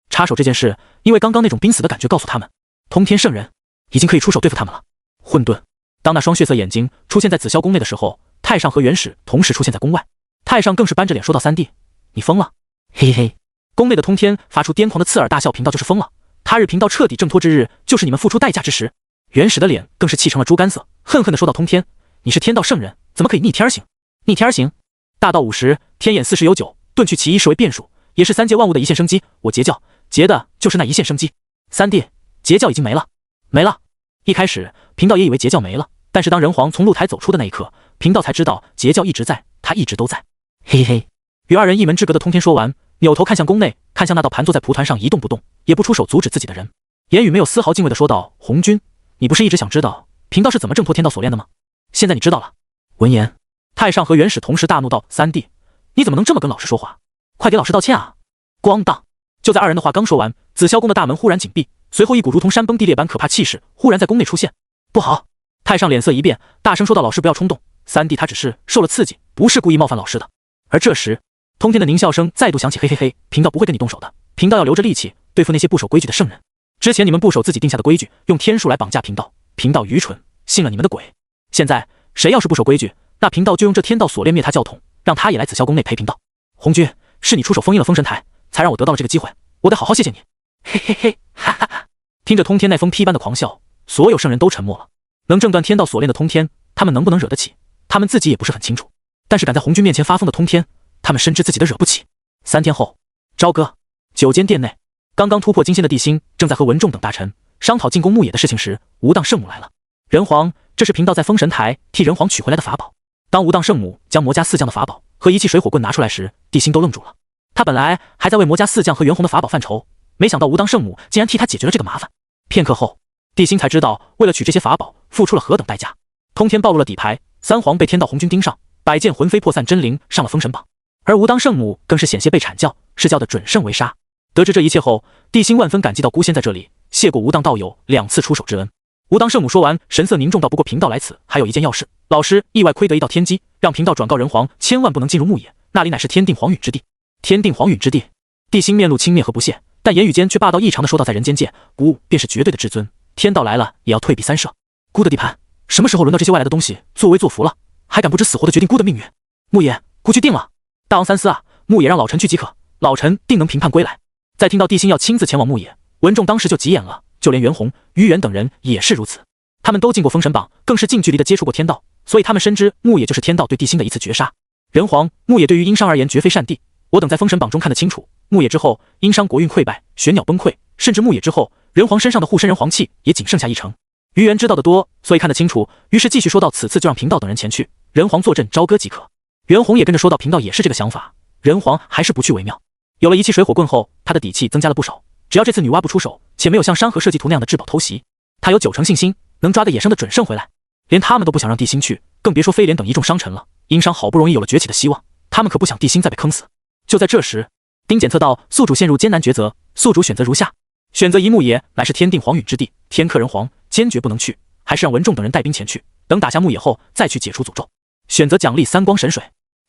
插手这件事，因为刚刚那种濒死的感觉告诉他们，通天圣人已经可以出手对付他们了。混沌，当那双血色眼睛出现在紫霄宫内的时候，太上和元始同时出现在宫外。太上更是扳着脸说道：“三弟，你疯了！”嘿嘿，宫内的通天发出癫狂的刺耳大笑：“贫道就是疯了，他日贫道彻底挣脱之日，就是你们付出代价之时。”元始的脸更是气成了猪肝色，恨恨地说道：“通天，你是天道圣人，怎么可以逆天而行？逆天而行！大道50，天眼40有9，遁去其一视为变数，也是3界万物的一线生机。我截教，截的就是那一线生机。三弟，截教已经没了，没了。一开始贫道也以为截教没了，但是当人皇从露台走出的那一刻，贫道才知道截教一直在，他一直都在。嘿嘿。”与二人一门之隔的通天说完，扭头看向宫内，看向那道盘坐在蒲团上一动不动，也不出手阻止自己的人，言语没有丝毫敬畏地说道：“红军，你不是一直想知道贫道是怎么挣脱天道锁链的吗？现在你知道了。”闻言，太上和元始同时大怒道：“三弟，你怎么能这么跟老师说话？快给老师道歉啊！”咣当！就在二人的话刚说完，紫霄宫的大门忽然紧闭，随后一股如同山崩地裂般可怕气势忽然在宫内出现。不好！太上脸色一变，大声说道：“老师不要冲动，三弟他只是受了刺激，不是故意冒犯老师的。”而这时，通天的狞笑声再度响起：“嘿嘿嘿，贫道不会跟你动手的，贫道要留着力气对付那些不守规矩的圣人。之前你们不守自己定下的规矩，用天数来绑架贫道，贫道愚蠢，信了你们的鬼。现在谁要是不守规矩，那贫道就用这天道锁链灭他教统，让他也来紫霄宫内陪贫道。红军，是你出手封印了封神台，才让我得到了这个机会，我得好好谢谢你。”嘿嘿嘿，哈哈哈！听着通天那疯批般的狂笑，所有圣人都沉默了。能挣断天道锁链的通天，他们能不能惹得起？他们自己也不是很清楚。但是敢在红军面前发疯的通天，他们深知自己的惹不起。3天后，朝歌9间殿内，刚刚突破金仙的地心正在和文仲等大臣商讨进攻牧野的事情时，无当圣母来了。人皇，这是贫道在封神台替人皇取回来的法宝。当无当圣母将魔家四将的法宝和一气水火棍拿出来时，地心都愣住了。他本来还在为魔家四将和袁弘的法宝犯愁，没想到无当圣母竟然替他解决了这个麻烦。片刻后，地心才知道为了取这些法宝付出了何等代价。通天暴露了底牌，三皇被天道红军盯上，百剑魂飞魄散真灵上了封神榜，而无当圣母更是险些被阐教，是教的准圣为杀。得知这一切后，地心万分感激到孤仙在这里谢过无当道友2次出手之恩。无当圣母说完，神色凝重道：“不过贫道来此还有一件要事，老师意外窥得一道天机，让贫道转告人皇千万不能进入牧野，那里乃是天定黄允之地。天定黄允之地帝辛面露轻蔑和不屑，但言语间却霸道异常的说道：“在人间界，孤便是绝对的至尊，天道来了也要退避三舍。孤的地盘，什么时候轮到这些外来的东西作威作福了？还敢不知死活的决定孤的命运？牧野，孤去定了。大王三思啊，牧野让老臣去即可，老臣定能平叛归来。”在听到帝辛要亲自前往牧野，文仲当时就急眼了，就连袁弘、于远等人也是如此。他们都进过封神榜，更是近距离的接触过天道，所以他们深知牧野就是天道对帝辛的一次绝杀。人皇，牧野对于殷商而言绝非善地，我等在封神榜中看得清楚，牧野之后，殷商国运溃败，玄鸟崩溃，甚至牧野之后，人皇身上的护身人皇气也仅剩下1成。于元知道的多，所以看得清楚，于是继续说道：“此次就让贫道等人前去，人皇坐镇朝歌即可。”袁弘也跟着说道：“贫道也是这个想法，人皇还是不去为妙。”有了一气水火棍后，他的底气增加了不少。只要这次女娲不出手，且没有像山河设计图那样的至宝偷袭，他有90%信心能抓个野生的准圣回来。连他们都不想让帝辛去，更别说飞廉等一众商臣了。殷商好不容易有了崛起的希望，他们可不想帝辛再被坑死。就在这时，丁检测到宿主陷入艰难抉择，宿主选择如下：选择一牧野乃是天定皇允之地，天克人皇，坚决不能去，还是让文仲等人带兵前去，等打下牧野后再去解除诅咒。选择奖励3光神水，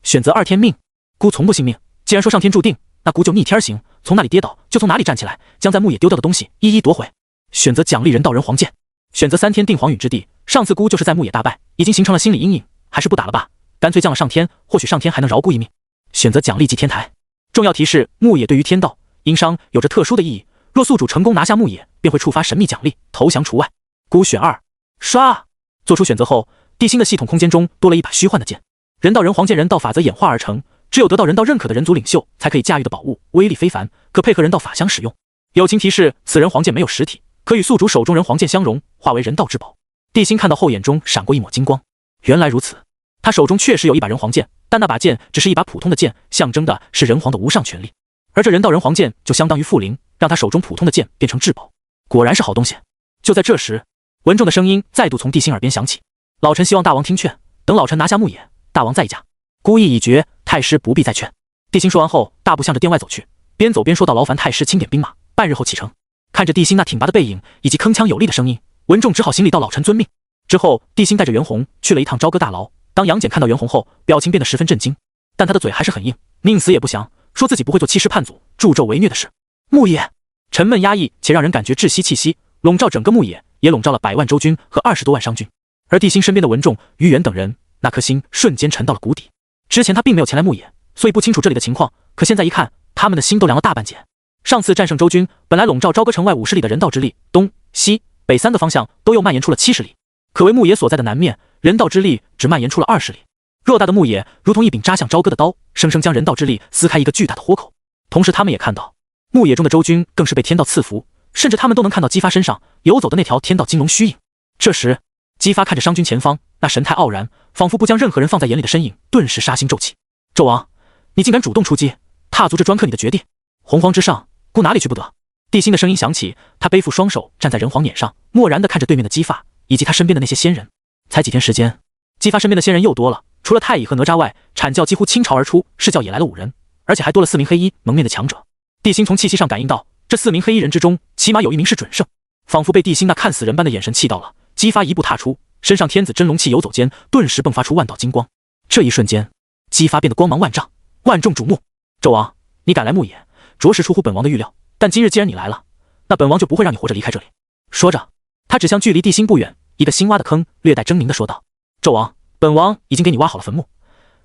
选择2天命。孤从不信命，既然说上天注定，那孤就逆天行，从哪里跌倒就从哪里站起来，将在牧野丢掉的东西一一夺回。选择奖励人道人皇剑，选择3天定皇允之地。上次孤就是在牧野大败，已经形成了心理阴影，还是不打了吧，干脆降了上天，或许上天还能饶孤一命。选择奖励祭天台。重要提示：牧野对于天道、殷商有着特殊的意义，若宿主成功拿下牧野，便会触发神秘奖励，投降除外。孤选2。刷！做出选择后，帝辛的系统空间中多了一把虚幻的剑，人道人皇剑，人道法则演化而成，只有得到人道认可的人族领袖才可以驾驭的宝物，威力非凡，可配合人道法相使用。友情提示：此人皇剑没有实体，可与宿主手中人皇剑相融，化为人道至宝。帝辛看到后，眼中闪过一抹金光，原来如此，他手中确实有一把人皇剑，但那把剑只是一把普通的剑，象征的是人皇的无上权力，而这人道人皇剑就相当于附灵，让他手中普通的剑变成至宝，果然是好东西。就在这时，文仲的声音再度从帝辛耳边响起：老臣希望大王听劝，等老臣拿下牧野，大王再议价。孤意已决，太师不必再劝。帝辛说完后，大步向着殿外走去，边走边说道：劳烦太师钦点兵马，半日后启程。看着帝辛那挺拔的背影以及铿锵有力的声音，文仲只好行礼道：老臣遵命。之后，帝辛带着袁弘去了一趟朝歌大牢。当杨戬看到袁弘后，表情变得十分震惊，但他的嘴还是很硬，宁死也不降，说自己不会做欺师叛祖、助纣为虐的事。牧野沉闷压抑且让人感觉窒息气息，笼罩整个牧野，也笼罩了100万周军和20多万商军。而帝辛身边的文仲、于远等人，那颗心瞬间沉到了谷底。之前他并没有前来牧野，所以不清楚这里的情况，可现在一看，他们的心都凉了大半截。上次战胜周军，本来笼罩朝歌城外50里的人道之力，东西北3个方向都又蔓延出了70里，可为牧野所在的南面，人道之力只蔓延出了20里。偌大的牧野如同一柄扎向朝歌的刀，生生将人道之力撕开一个巨大的豁口。同时他们也看到，牧野中的周军更是被天道赐福，甚至他们都能看到姬发身上游走的那条天道金龙虚影。这时姬发看着商军前方，那神态傲然，仿佛不将任何人放在眼里的身影，顿时杀心骤起。纣王，你竟敢主动出击，踏足这专克你的绝地，洪荒之上，孤哪里去不得？帝辛的声音响起，他背负双手站在人皇辇上，漠然地看着对面的姬发以及他身边的那些仙人。才几天时间，姬发身边的仙人又多了，除了太乙和哪吒外，阐教几乎倾巢而出，视教也来了5人，而且还多了4名黑衣蒙面的强者。帝辛从气息上感应到，这4名黑衣人之中，起码有1名是准圣，仿佛被帝辛那看死人般的眼神气到了。姬发一步踏出，身上天子真龙气游走间，顿时迸发出万道金光。这一瞬间，姬发变得光芒万丈，万众瞩目。纣王，你敢来牧野，着实出乎本王的预料，但今日既然你来了，那本王就不会让你活着离开这里。说着，他指向距离帝辛不远一个新挖的坑，略带狰狞地说道：纣王，本王已经给你挖好了坟墓，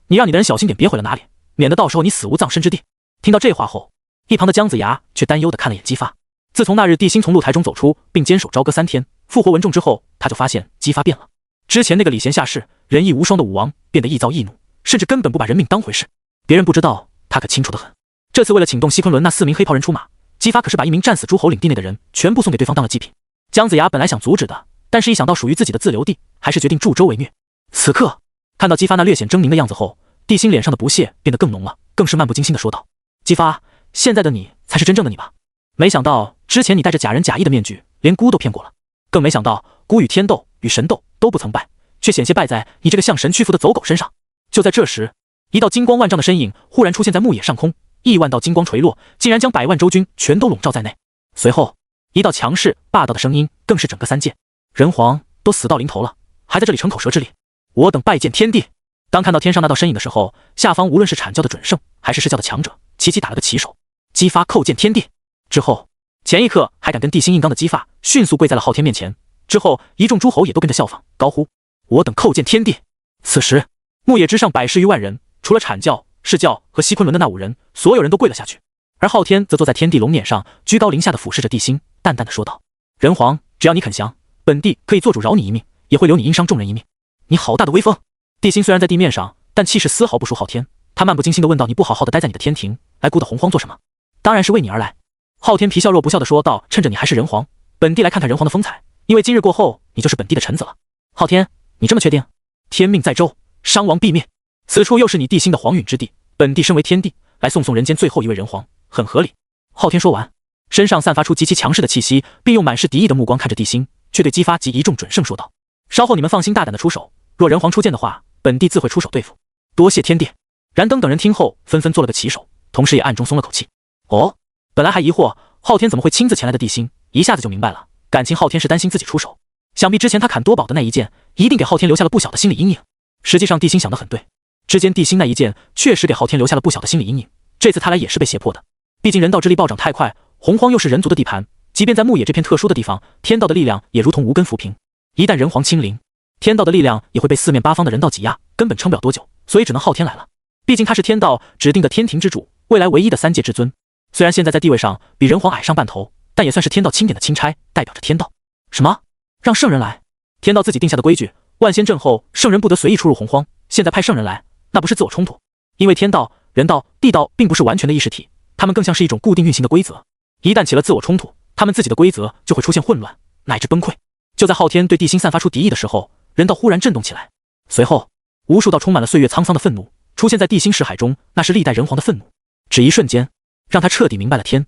你让你的人小心点，别毁了哪里，免得到时候你死无葬身之地。听到这话后，一旁的姜子牙却担忧地看了眼姬发。自从那日帝辛从露台中走出，并坚守朝歌3天，复活文仲之后，他就发现姬发变了。之前那个礼贤下士、仁义无双的武王，变得易躁易怒，甚至根本不把人命当回事。别人不知道，他可清楚得很。这次为了请动西昆仑那4名黑袍人出马，姬发可是把1名战死诸侯领地内的人全部送给对方当了祭品。姜子牙本来想阻止的，但是一想到属于自己的自留地，还是决定助纣为虐。此刻看到姬发那略显狰狞的样子后，帝辛脸上的不屑变得更浓了，更是漫不经心地说道：姬发，现在的你才是真正的你吧？没想到之前你戴着假仁假义的面具，连孤都骗过了，更没想到孤与天斗与神斗都不曾败，却险些败在你这个向神屈服的走狗身上。就在这时，一道金光万丈的身影忽然出现在牧野上空，亿万道金光垂落，竟然将100万周军全都笼罩在内。随后一道强势霸道的声音更是整个3界：人皇都死到临头了，还在这里逞口舌之力，我等拜见天地。当看到天上那道身影的时候，下方无论是阐教的准圣还是释教的强者，齐齐打了个旗手。姬发叩见天帝。之后，前一刻还敢跟地心硬刚的姬发迅速跪在了昊天面前。之后，一众诸侯也都跟着效仿，高呼：“我等叩见天帝！”此时，牧野之上110余万人，除了阐教、释教和西昆仑的那5人，所有人都跪了下去。而昊天则坐在天帝龙辇上，居高临下的俯视着地心，淡淡的说道：“人皇，只要你肯降，本帝可以做主饶你一命，也会留你因伤众人一命。”你好大的威风！地心虽然在地面上，但气势丝毫不输昊天。他漫不经心地问道：“你不好好的待在你的天庭，来孤岛洪荒做什么？”当然是为你而来。昊天皮笑肉不笑地说道：“趁着你还是人皇，本帝来看看人皇的风采，因为今日过后，你就是本帝的臣子了。”昊天，你这么确定？天命在周，伤亡必灭。此处又是你地心的皇允之地，本帝身为天帝，来送送人间最后一位人皇，很合理。昊天说完，身上散发出极其强势的气息，并用满是敌意的目光看着地心，却对姬发及一众准圣说道：“稍后你们放心大胆的出手，若人皇出剑的话，本帝自会出手对付。多谢天帝。”燃灯等人听后纷纷做了个起手，同时也暗中松了口气。哦，本来还疑惑昊天怎么会亲自前来的地心，一下子就明白了，感情昊天是担心自己出手，想必之前他砍多宝的那一剑，一定给昊天留下了不小的心理阴影。实际上地心想得很对，之间地心那一剑确实给昊天留下了不小的心理阴影，这次他来也是被胁迫的。毕竟人道之力暴涨太快，洪荒又是人族的地盘，即便在牧野这片特殊的地方，天道的力量也如同无根浮萍。一旦人皇亲临，天道的力量也会被四面八方的人道挤压，根本撑不了多久，所以只能昊天来了。毕竟他是天道指定的天庭之主，未来唯一的3界之尊。虽然现在在地位上比人皇矮上半头，但也算是天道钦点的钦差，代表着天道。什么？让圣人来？天道自己定下的规矩，万仙阵后圣人不得随意出入洪荒，现在派圣人来，那不是自我冲突？因为天道、人道、地道并不是完全的意识体，他们更像是一种固定运行的规则。一旦起了自我冲突，他们自己的规则就会出现混乱，乃至崩溃。就在昊天对地心散发出敌意的时候，人道忽然震动起来，随后无数道充满了岁月沧桑的愤怒出现在地心识海中，那是历代人皇的愤怒。只一瞬间，让他彻底明白了天、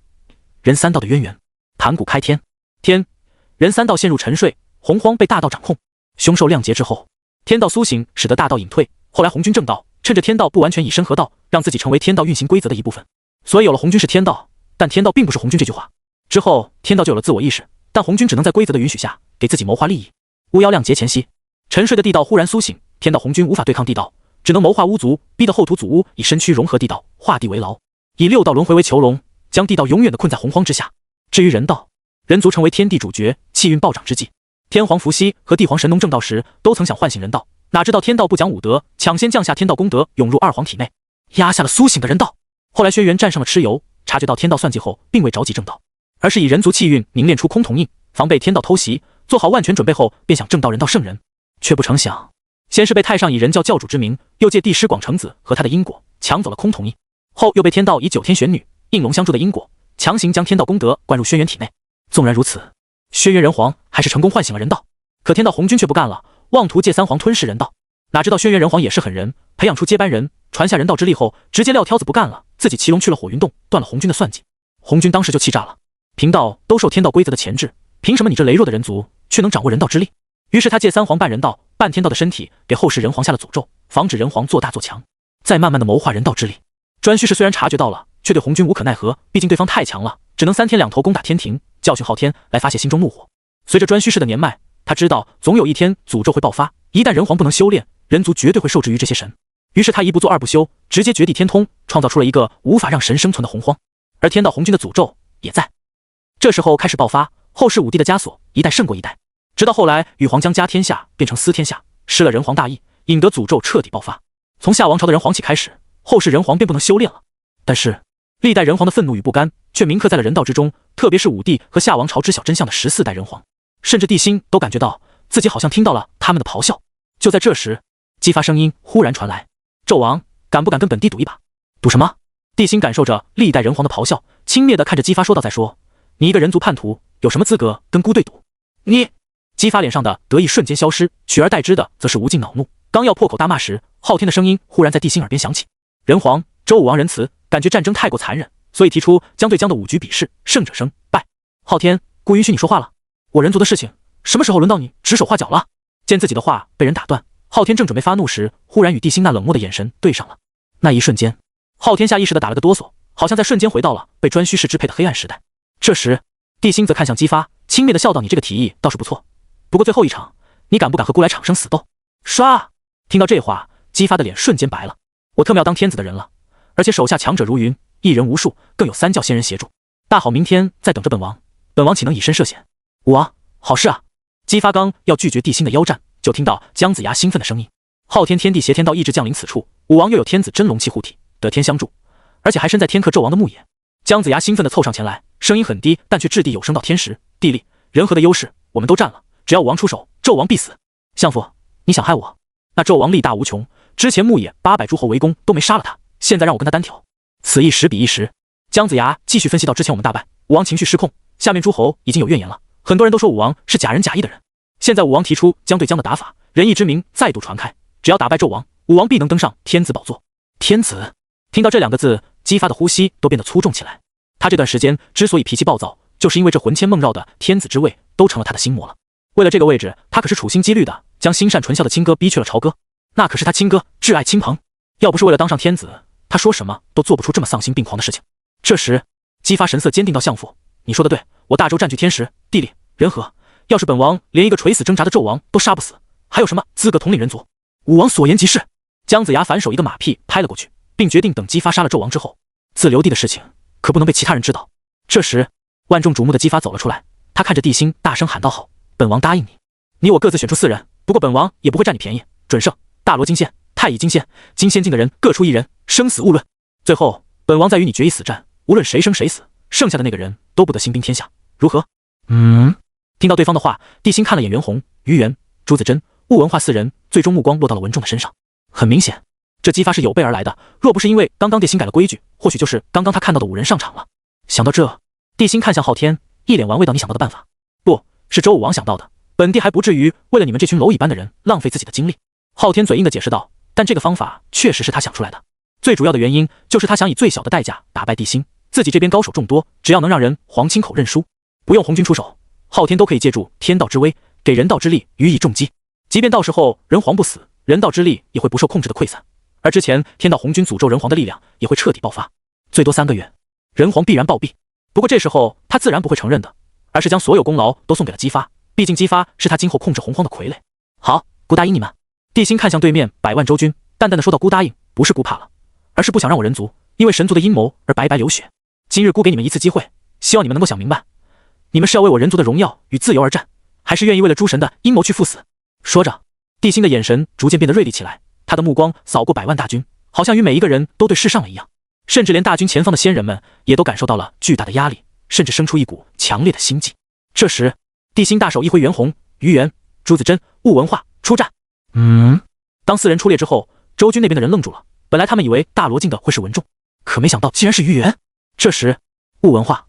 人3道的渊源。盘古开天，天、人3道陷入沉睡，洪荒被大道掌控。凶兽亮劫之后，天道苏醒，使得大道隐退。后来红军正道，趁着天道不完全以身合道，让自己成为天道运行规则的一部分。所以有了红军是天道，但天道并不是红军这句话。之后天道就有了自我意识，但红军只能在规则的允许下给自己谋划利益。巫妖亮劫前夕，沉睡的地道忽然苏醒，天道红军无法对抗地道，只能谋划巫族，逼得后土祖巫以身躯融合地道，化地为牢，以6道轮回为囚笼，将地道永远的困在洪荒之下。至于人道，人族成为天地主角，气运暴涨之际，天皇伏羲和帝皇神农正道时都曾想唤醒人道，哪知道天道不讲武德，抢先降下天道功德，涌入二皇体内，压下了苏醒的人道。后来轩辕战胜了蚩尤，察觉到天道算计后，并未着急正道，而是以人族气运凝练出崆峒印，防备天道偷袭，做好万全准备后，便想正道人道圣人。却不成想，先是被太上以人教教主之名，又借帝师广成子和他的因果抢走了崆峒印，后又被天道以9天玄女、应龙相助的因果，强行将天道功德灌入轩辕体内。纵然如此，轩辕人皇还是成功唤醒了人道。可天道红军却不干了，妄图借3皇吞噬人道。哪知道轩辕人皇也是狠人，培养出接班人，传下人道之力后，直接撂挑子不干了，自己骑龙去了火云洞，断了红军的算计。红军当时就气炸了，贫道都受天道规则的钳制，凭什么你这羸弱的人族却能掌握人道之力？于是他借3皇半人道半天道的身体，给后世人皇下了诅咒，防止人皇做大做强，再慢慢的谋划人道之力。颛顼氏虽然察觉到了，却对红军无可奈何，毕竟对方太强了，只能3天2头攻打天庭，教训昊天来发泄心中怒火。随着颛顼氏的年迈，他知道总有一天诅咒会爆发，一旦人皇不能修炼，人族绝对会受制于这些神。于是他一不做二不休，直接绝地天通，创造出了一个无法让神生存的洪荒。而天道红军的诅咒也在这时候开始爆发，后世5帝的枷锁一代胜过一代，直到后来禹黄将家天下变成司天下，失了人皇大义，引得诅咒彻底爆发。从夏王朝的人皇起开始，后世人皇便不能修炼了。但是历代人皇的愤怒与不甘却铭刻在了人道之中，特别是5帝和夏王朝知晓真相的14代人皇，甚至地心都感觉到自己好像听到了他们的咆哮。就在这时，姬发声音忽然传来：“纣王，敢不敢跟本帝赌一把？”赌什么？地心感受着历代人皇的咆哮，轻蔑地看着姬发说道：“再说，你一个人族叛徒，有什么资格跟孤队赌？”你！姬发脸上的得意瞬间消失，取而代之的则是无尽恼怒。刚要破口大骂时，昊天的声音忽然在地心耳边响起：“人皇，周武王仁慈，感觉战争太过残忍，所以提出将对将的5局比试，胜者生，败。”昊天，姑允许你说话了。我人族的事情，什么时候轮到你指手画脚了？见自己的话被人打断，昊天正准备发怒时，忽然与地心那冷漠的眼神对上了。那一瞬间，昊天下意识地打了个哆嗦，好像在瞬间回到了被颛顼氏支配的黑暗时代。这时，地心则看向姬发，轻蔑地笑道：“你这个提议倒是不错，不过最后一场，你敢不敢和孤来场生死斗？”唰！听到这话，姬发的脸瞬间白了。我特么要当天子的人了，而且手下强者如云，异人无数，更有三教仙人协助，大好明天在等着本王，本王岂能以身涉险？武王，好事啊！姬发刚要拒绝帝辛的邀战，就听到姜子牙兴奋的声音：昊天天地挟天道意志降临此处，武王又有天子真龙气护体，得天相助，而且还身在天克纣王的牧野。姜子牙兴奋地凑上前来，声音很低，但却掷地有声道：天时、地利、人和的优势我们都占了，只要武王出手，纣王必死。相父，你想害我？那纣王力大无穷，之前牧野800诸侯围攻都没杀了他，现在让我跟他单挑，此一时彼一时。姜子牙继续分析到，之前我们大败，武王情绪失控，下面诸侯已经有怨言了，很多人都说武王是假仁假义的人。现在武王提出姜对姜的打法，仁义之名再度传开，只要打败纣王，武王必能登上天子宝座。天子，听到这两个字，姬发的呼吸都变得粗重起来。他这段时间之所以脾气暴躁，就是因为这魂牵梦绕的天子之位都成了他的心魔了。为了这个位置，他可是处心积虑的将心善纯孝的亲哥逼去了朝歌，那可是他亲哥挚爱亲朋，要不是为了当上天子，他说什么都做不出这么丧心病狂的事情。这时姬发神色坚定道：相父，你说的对，我大周占据天时地利人和，要是本王连一个垂死挣扎的纣王都杀不死，还有什么资格统领人族？武王所言极是。姜子牙反手一个马屁拍了过去，并决定等姬发杀了纣王之后，自留地的事情可不能被其他人知道。这时万众瞩目的姬发走了出来，他看着帝辛大声喊道：好，本王答应你，你我各自选出4人，不过本王也不会占你便宜，准胜、大罗金仙、太乙金仙、金仙境的人各出1人，生死勿论。最后本王再与你决一死战，无论谁生谁死，剩下的那个人都不得兴兵天下，如何？听到对方的话，帝辛看了眼袁弘、于元、朱子珍、雾文化4人，最终目光落到了文仲的身上。很明显，这姬发是有备而来的，若不是因为刚刚帝辛改了规矩，或许就是刚刚他看到的5人上场了。想到这，帝辛看向昊天，一脸玩味道：你想到的办法，不是周武王想到的，本帝还不至于为了你们这群蝼蚁般的人浪费自己的精力。昊天嘴硬的解释道，但这个方法确实是他想出来的，最主要的原因就是他想以最小的代价打败帝辛，自己这边高手众多，只要能让人皇亲口认输，不用红军出手，昊天都可以借助天道之威，给人道之力予以重击，即便到时候人皇不死，人道之力也会不受控制的溃散，而之前天道红军诅咒人皇的力量也会彻底爆发，最多3个月，人皇必然暴毙。不过这时候他自然不会承认的，而是将所有功劳都送给了姬发，毕竟姬发是他今后控制洪荒的傀儡。好，姑答应你们。帝辛看向对面100万周军，淡淡的说道：姑答应，不是姑怕了，而是不想让我人族因为神族的阴谋而白白流血。今日姑给你们一次机会，希望你们能够想明白，你们是要为我人族的荣耀与自由而战，还是愿意为了诸神的阴谋去赴死？说着，帝辛的眼神逐渐变得锐利起来，他的目光扫过100万大军，好像与每一个人都对视上了一样，甚至连大军前方的仙人们也都感受到了巨大的压力，甚至生出一股强烈的心悸。这时，帝辛大手一挥，袁弘、于元、朱子珍、雾文化出战。当4人出列之后，周军那边的人愣住了，本来他们以为大罗境的会是文仲，可没想到竟然是于元。这时，雾文化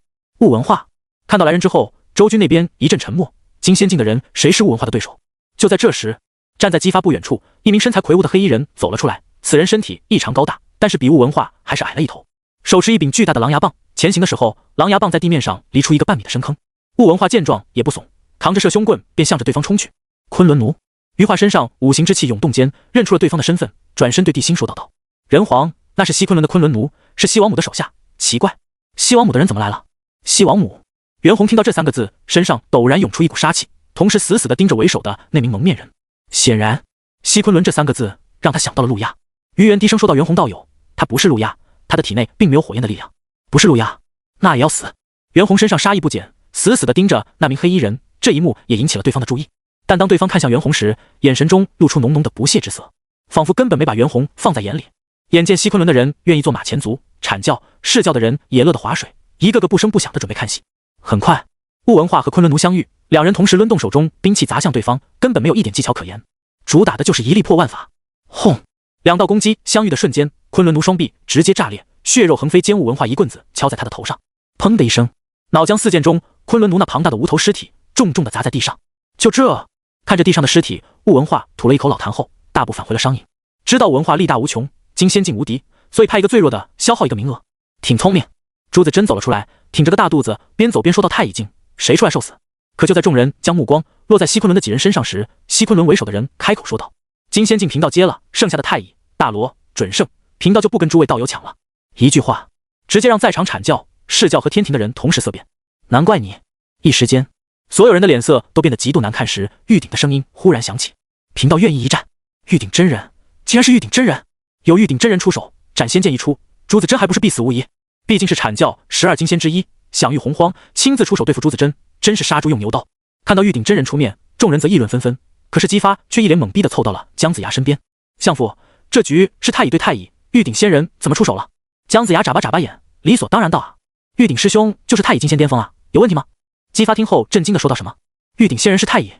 看到来人之后，周军那边一阵沉默，金仙境的人谁是雾文化的对手？就在这时，站在姬发不远处，一名身材魁梧的黑衣人走了出来，此人身体异常高大，但是比雾文化还是矮了一头，手持一柄巨大的狼牙棒，前行的时候，狼牙棒在地面上离出一个半米的深坑。雾文化见状也不怂，扛着射凶棍便向着对方冲去。昆仑奴于化身上五行之气涌动间，认出了对方的身份，转身对帝辛说道：人皇，那是西昆仑的昆仑奴，是西王母的手下。奇怪，西王母的人怎么来了？西王母。袁弘听到这3个字，身上陡然涌出一股杀气，同时死死地盯着为首的那名蒙面人。显然，西昆仑这3个字让他想到了路亚。于元低声说道：袁弘道友，他不是路亚，他的体内并没有火焰的力量。不是路亚，那也要死。袁弘身上杀意不减，死死地盯着那名黑衣人，这一幕也引起了对方的注意。但当对方看向袁弘时，眼神中露出浓浓的不屑之色，仿佛根本没把袁弘放在眼里。眼见西昆仑的人愿意做马前卒、阐教、释教的人也乐得划水，一个个不声不响地准备看戏。很快，雾文化和昆仑奴相遇，两人同时抡动手中兵器砸向对方，根本没有一点技巧可言，主打的就是一力破万法。轰！2道攻击相遇的瞬间，昆仑奴双臂直接炸裂，血肉横飞，雾文化一棍子敲在他的头上，砰的一声，脑浆四溅中，昆仑奴那庞大的无头尸体重重地砸在地上。就这，看着地上的尸体，雾文化吐了一口老痰后，大步返回了商营。知道文化力大无穷，金仙境无敌，所以派一个最弱的消耗一个名额，挺聪明。朱子真走了出来，挺着个大肚子，边走边说道：太乙境，谁出来受死？可就在众人将目光落在西昆仑的几人身上时，西昆仑为首的人开口说道：金仙境贫道接了，剩下的太乙、大罗、准圣，贫道就不跟诸位道友抢了。一句话，直接让在场阐教、释教和天庭的人同时色变。难怪你！一时间，所有人的脸色都变得极度难看时，玉鼎的声音忽然响起：贫道愿意一战。玉鼎真人，竟然是玉鼎真人！有玉鼎真人出手，斩仙剑一出，朱子真还不是必死无疑？毕竟是阐教12金仙之一，享誉洪荒，亲自出手对付朱子珍，真是杀猪用牛刀。看到玉鼎真人出面，众人则议论纷纷，可是姬发却一脸懵逼地凑到了姜子牙身边。相父，这局是太乙对太乙，玉鼎仙人怎么出手了？姜子牙眨巴眼，理所当然道啊，玉鼎师兄就是太乙金仙巅峰啊，有问题吗？姬发听后震惊地说道什么？玉鼎仙人是太乙？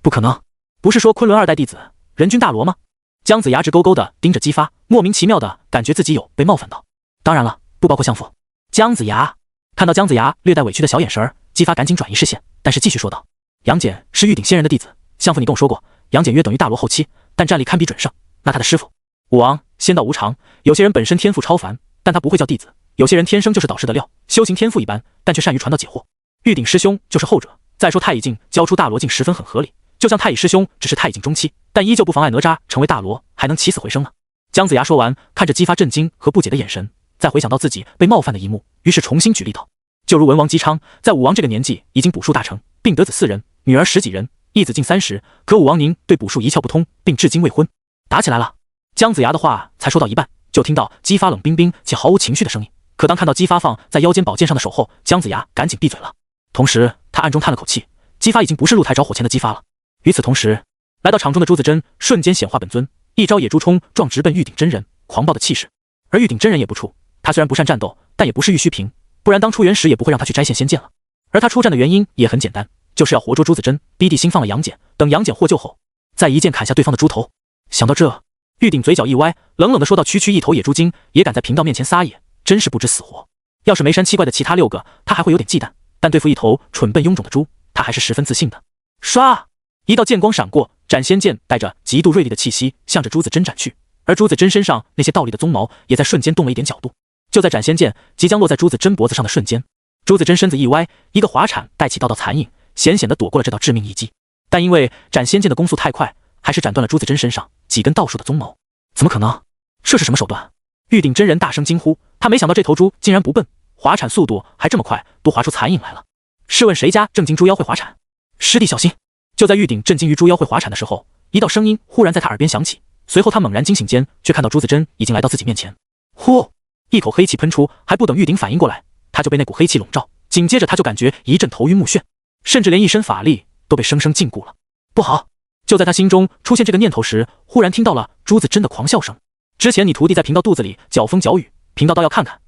不可能，不是说昆仑2代弟子人均大罗吗？姜子牙直勾勾地盯着姬发，莫名其妙地感觉自己有被冒犯到。当然了，不包括相父。姜子牙看到姜子牙略带委屈的小眼神儿，姬发赶紧转移视线，但是继续说道：杨戬是玉鼎仙人的弟子，相父你跟我说过，杨戬约等于大罗后期，但战力堪比准圣。那他的师傅武王仙道无常，有些人本身天赋超凡，但他不会叫弟子；有些人天生就是导师的料，修行天赋一般，但却善于传道解惑。玉鼎师兄就是后者。再说太乙境教出大罗境十分很合理，就像太乙师兄只是太乙境中期，但依旧不妨碍哪吒成为大罗，还能起死回生呢。姜子牙说完，看着姬发震惊和不解的眼神，再回想到自己被冒犯的一幕，于是重新举例道：就如文王姬昌，在武王这个年纪已经卜术大成，并得子4人，女儿10几人，一子近30，可武王您对卜术一窍不通，并至今未婚。打起来了。姜子牙的话才说到一半，就听到姬发冷冰冰且毫无情绪的声音。可当看到姬发放在腰间宝剑上的手后，姜子牙赶紧闭嘴了。同时他暗中叹了口气，姬发已经不是露台着火前的姬发了。与此同时，来到场中的朱子珍瞬间显化本尊，一招野猪冲撞直奔玉鼎真人，狂暴的气势。而玉鼎真人也不怵，他虽然不善战斗，但也不是玉虚平，不然当初原时也不会让他去摘现仙剑了。而他出战的原因也很简单，就是要活捉朱子珍，逼地心放了杨戬，等杨戬获救后，再一剑砍下对方的猪头。想到这，玉鼎嘴角一歪，冷冷地说道：区区一头野猪精也敢在贫道面前撒野，真是不知死活。要是梅山七怪的其他6个，他还会有点忌惮，但对付一头蠢笨臃肿的猪，他还是十分自信的。唰，一道剑光闪过，斩仙剑带着极度锐利的气息向着朱子珍斩去，而朱子珍身上那些倒立的鬃毛也在瞬间动了一点角度。就在斩仙剑即将落在朱子珍脖子上的瞬间，朱子珍身子一歪，一个滑铲带起道道残影，险险地躲过了这道致命一击。但因为斩仙剑的攻速太快，还是斩断了朱子珍身上几根倒竖的鬃毛。怎么可能？这是什么手段？玉鼎真人大声惊呼，他没想到这头猪竟然不笨，滑铲速度还这么快，都滑出残影来了。试问谁家正经猪妖会滑铲？师弟小心！就在玉鼎震惊于猪妖会滑铲的时候，一道声音忽然在他耳边响起，随后他猛然惊醒间，却看到朱子珍已经来到自己面前。呼！一口黑气喷出，还不等玉鼎反应过来，他就被那股黑气笼罩，紧接着他就感觉一阵头晕目眩，甚至连一身法力都被生生禁锢了。不好！就在他心中出现这个念头时，忽然听到了朱子珍的狂笑声。之前你徒弟在贫道肚子里搅风搅雨，贫道倒要看看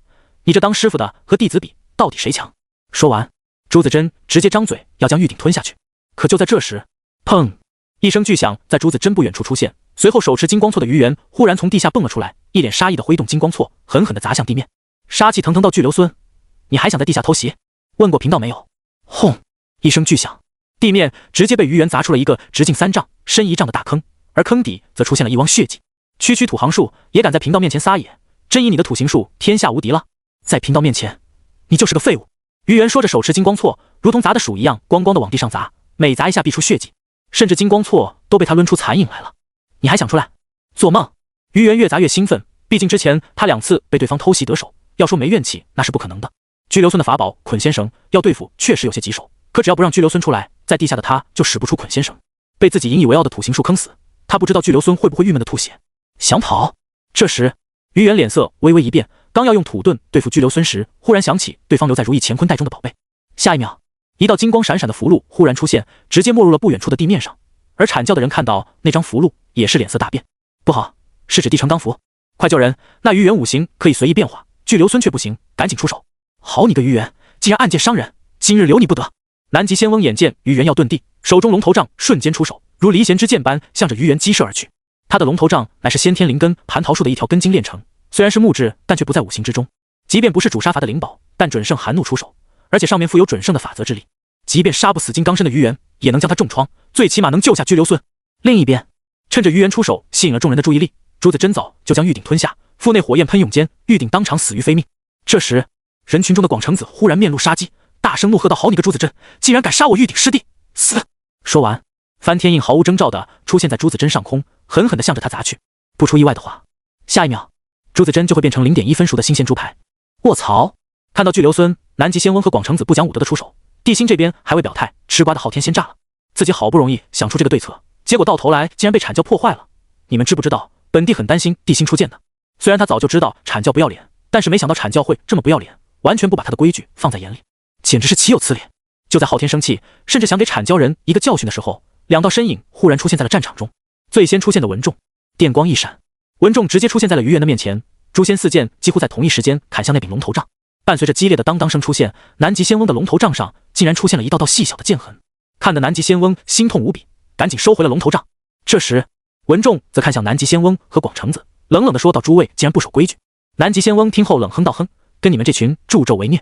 你这当师傅的和弟子比，到底谁强。说完，朱子珍直接张嘴要将玉鼎吞下去。可就在这时，砰！一声巨响在朱子珍不远处出现，随后手持金光错的鱼猿忽然从地下蹦了出来，一脸杀意的挥动金光错，狠狠地砸向地面。杀气腾腾到巨流孙，你还想在地下偷袭？问过贫道没有？轰！一声巨响，地面直接被鱼猿砸出了一个直径3丈、深1丈的大坑，而坑底则出现了一汪血迹。区区土行术也敢在贫道面前撒野，真以你的土行术天下无敌了？在贫道面前，你就是个废物！鱼猿说着，手持金光错，如同砸的鼠一样，咣咣的往地上砸，每砸一下必出血迹，甚至金光错都被他抡出残影来了。你还想出来？做梦！鱼猿越砸越兴奋，毕竟之前他2次被对方偷袭得手，要说没怨气那是不可能的。拘留孙的法宝捆仙绳要对付确实有些棘手，可只要不让拘留孙出来，在地下的他就使不出捆仙绳。被自己引以为傲的土行术坑死，他不知道拘留孙会不会郁闷的吐血。想跑？这时鱼猿脸色微微一变，刚要用土遁对付拘留孙时，忽然想起对方留在如意乾坤袋中的宝贝。下一秒，一道金光闪闪的符箓忽然出现，直接没入了不远处的地面上。而阐教的人看到那张符箓，也是脸色大变。不好，是指地成钢符！快救人！那鱼猿五行可以随意变化，拘留孙却不行，赶紧出手！好你个鱼猿，竟然暗箭伤人，今日留你不得！南极仙翁眼见鱼猿要遁地，手中龙头杖瞬间出手，如离弦之箭般向着鱼猿击射而去。他的龙头杖乃是先天灵根蟠桃树的一条根茎炼成，虽然是木质，但却不在五行之中。即便不是主杀伐的灵宝，但准圣含怒出手，而且上面附有准圣的法则之力，即便杀不死金刚身的鱼猿，也能将他重创，最起码能救下拘留孙。另一边，趁着鱼猿出手吸引了众人的注意力，朱子真早就将玉鼎吞下，腹内火焰喷涌间，玉鼎当场死于非命。这时，人群中的广成子忽然面露杀机，大声怒喝道：“好你个朱子真，竟然敢杀我玉鼎师弟，死！”说完，翻天印毫无征兆地出现在朱子真上空，狠狠地向着他砸去。不出意外的话，下一秒，朱子真就会变成0.1分熟的新鲜猪排。卧槽！看到巨留孙、南极仙翁和广成子不讲武德的出手，地心这边还未表态，吃瓜的昊天先炸了。自己好不容易想出这个对策，结果到头来竟然被阐教破坏了。你们知不知道，本帝很担心地心出剑的。虽然他早就知道阐教不要脸，但是没想到阐教会这么不要脸，完全不把他的规矩放在眼里，简直是岂有此理。就在昊天生气，甚至想给阐教人一个教训的时候，两道身影忽然出现在了战场中。最先出现的文仲，电光一闪，文仲直接出现在了于元的面前，诛仙四剑几乎在同一时间砍向那柄龙头杖。伴随着激烈的当当声出现，南极仙翁的龙头杖上竟然出现了一道道细小的剑痕，看得南极仙翁心痛无比，赶紧收回了龙头杖。这时，文仲则看向南极仙翁和广成子，冷冷地说道：“诸位竟然不守规矩！”南极仙翁听后冷哼道：“哼，跟你们这群助纣为虐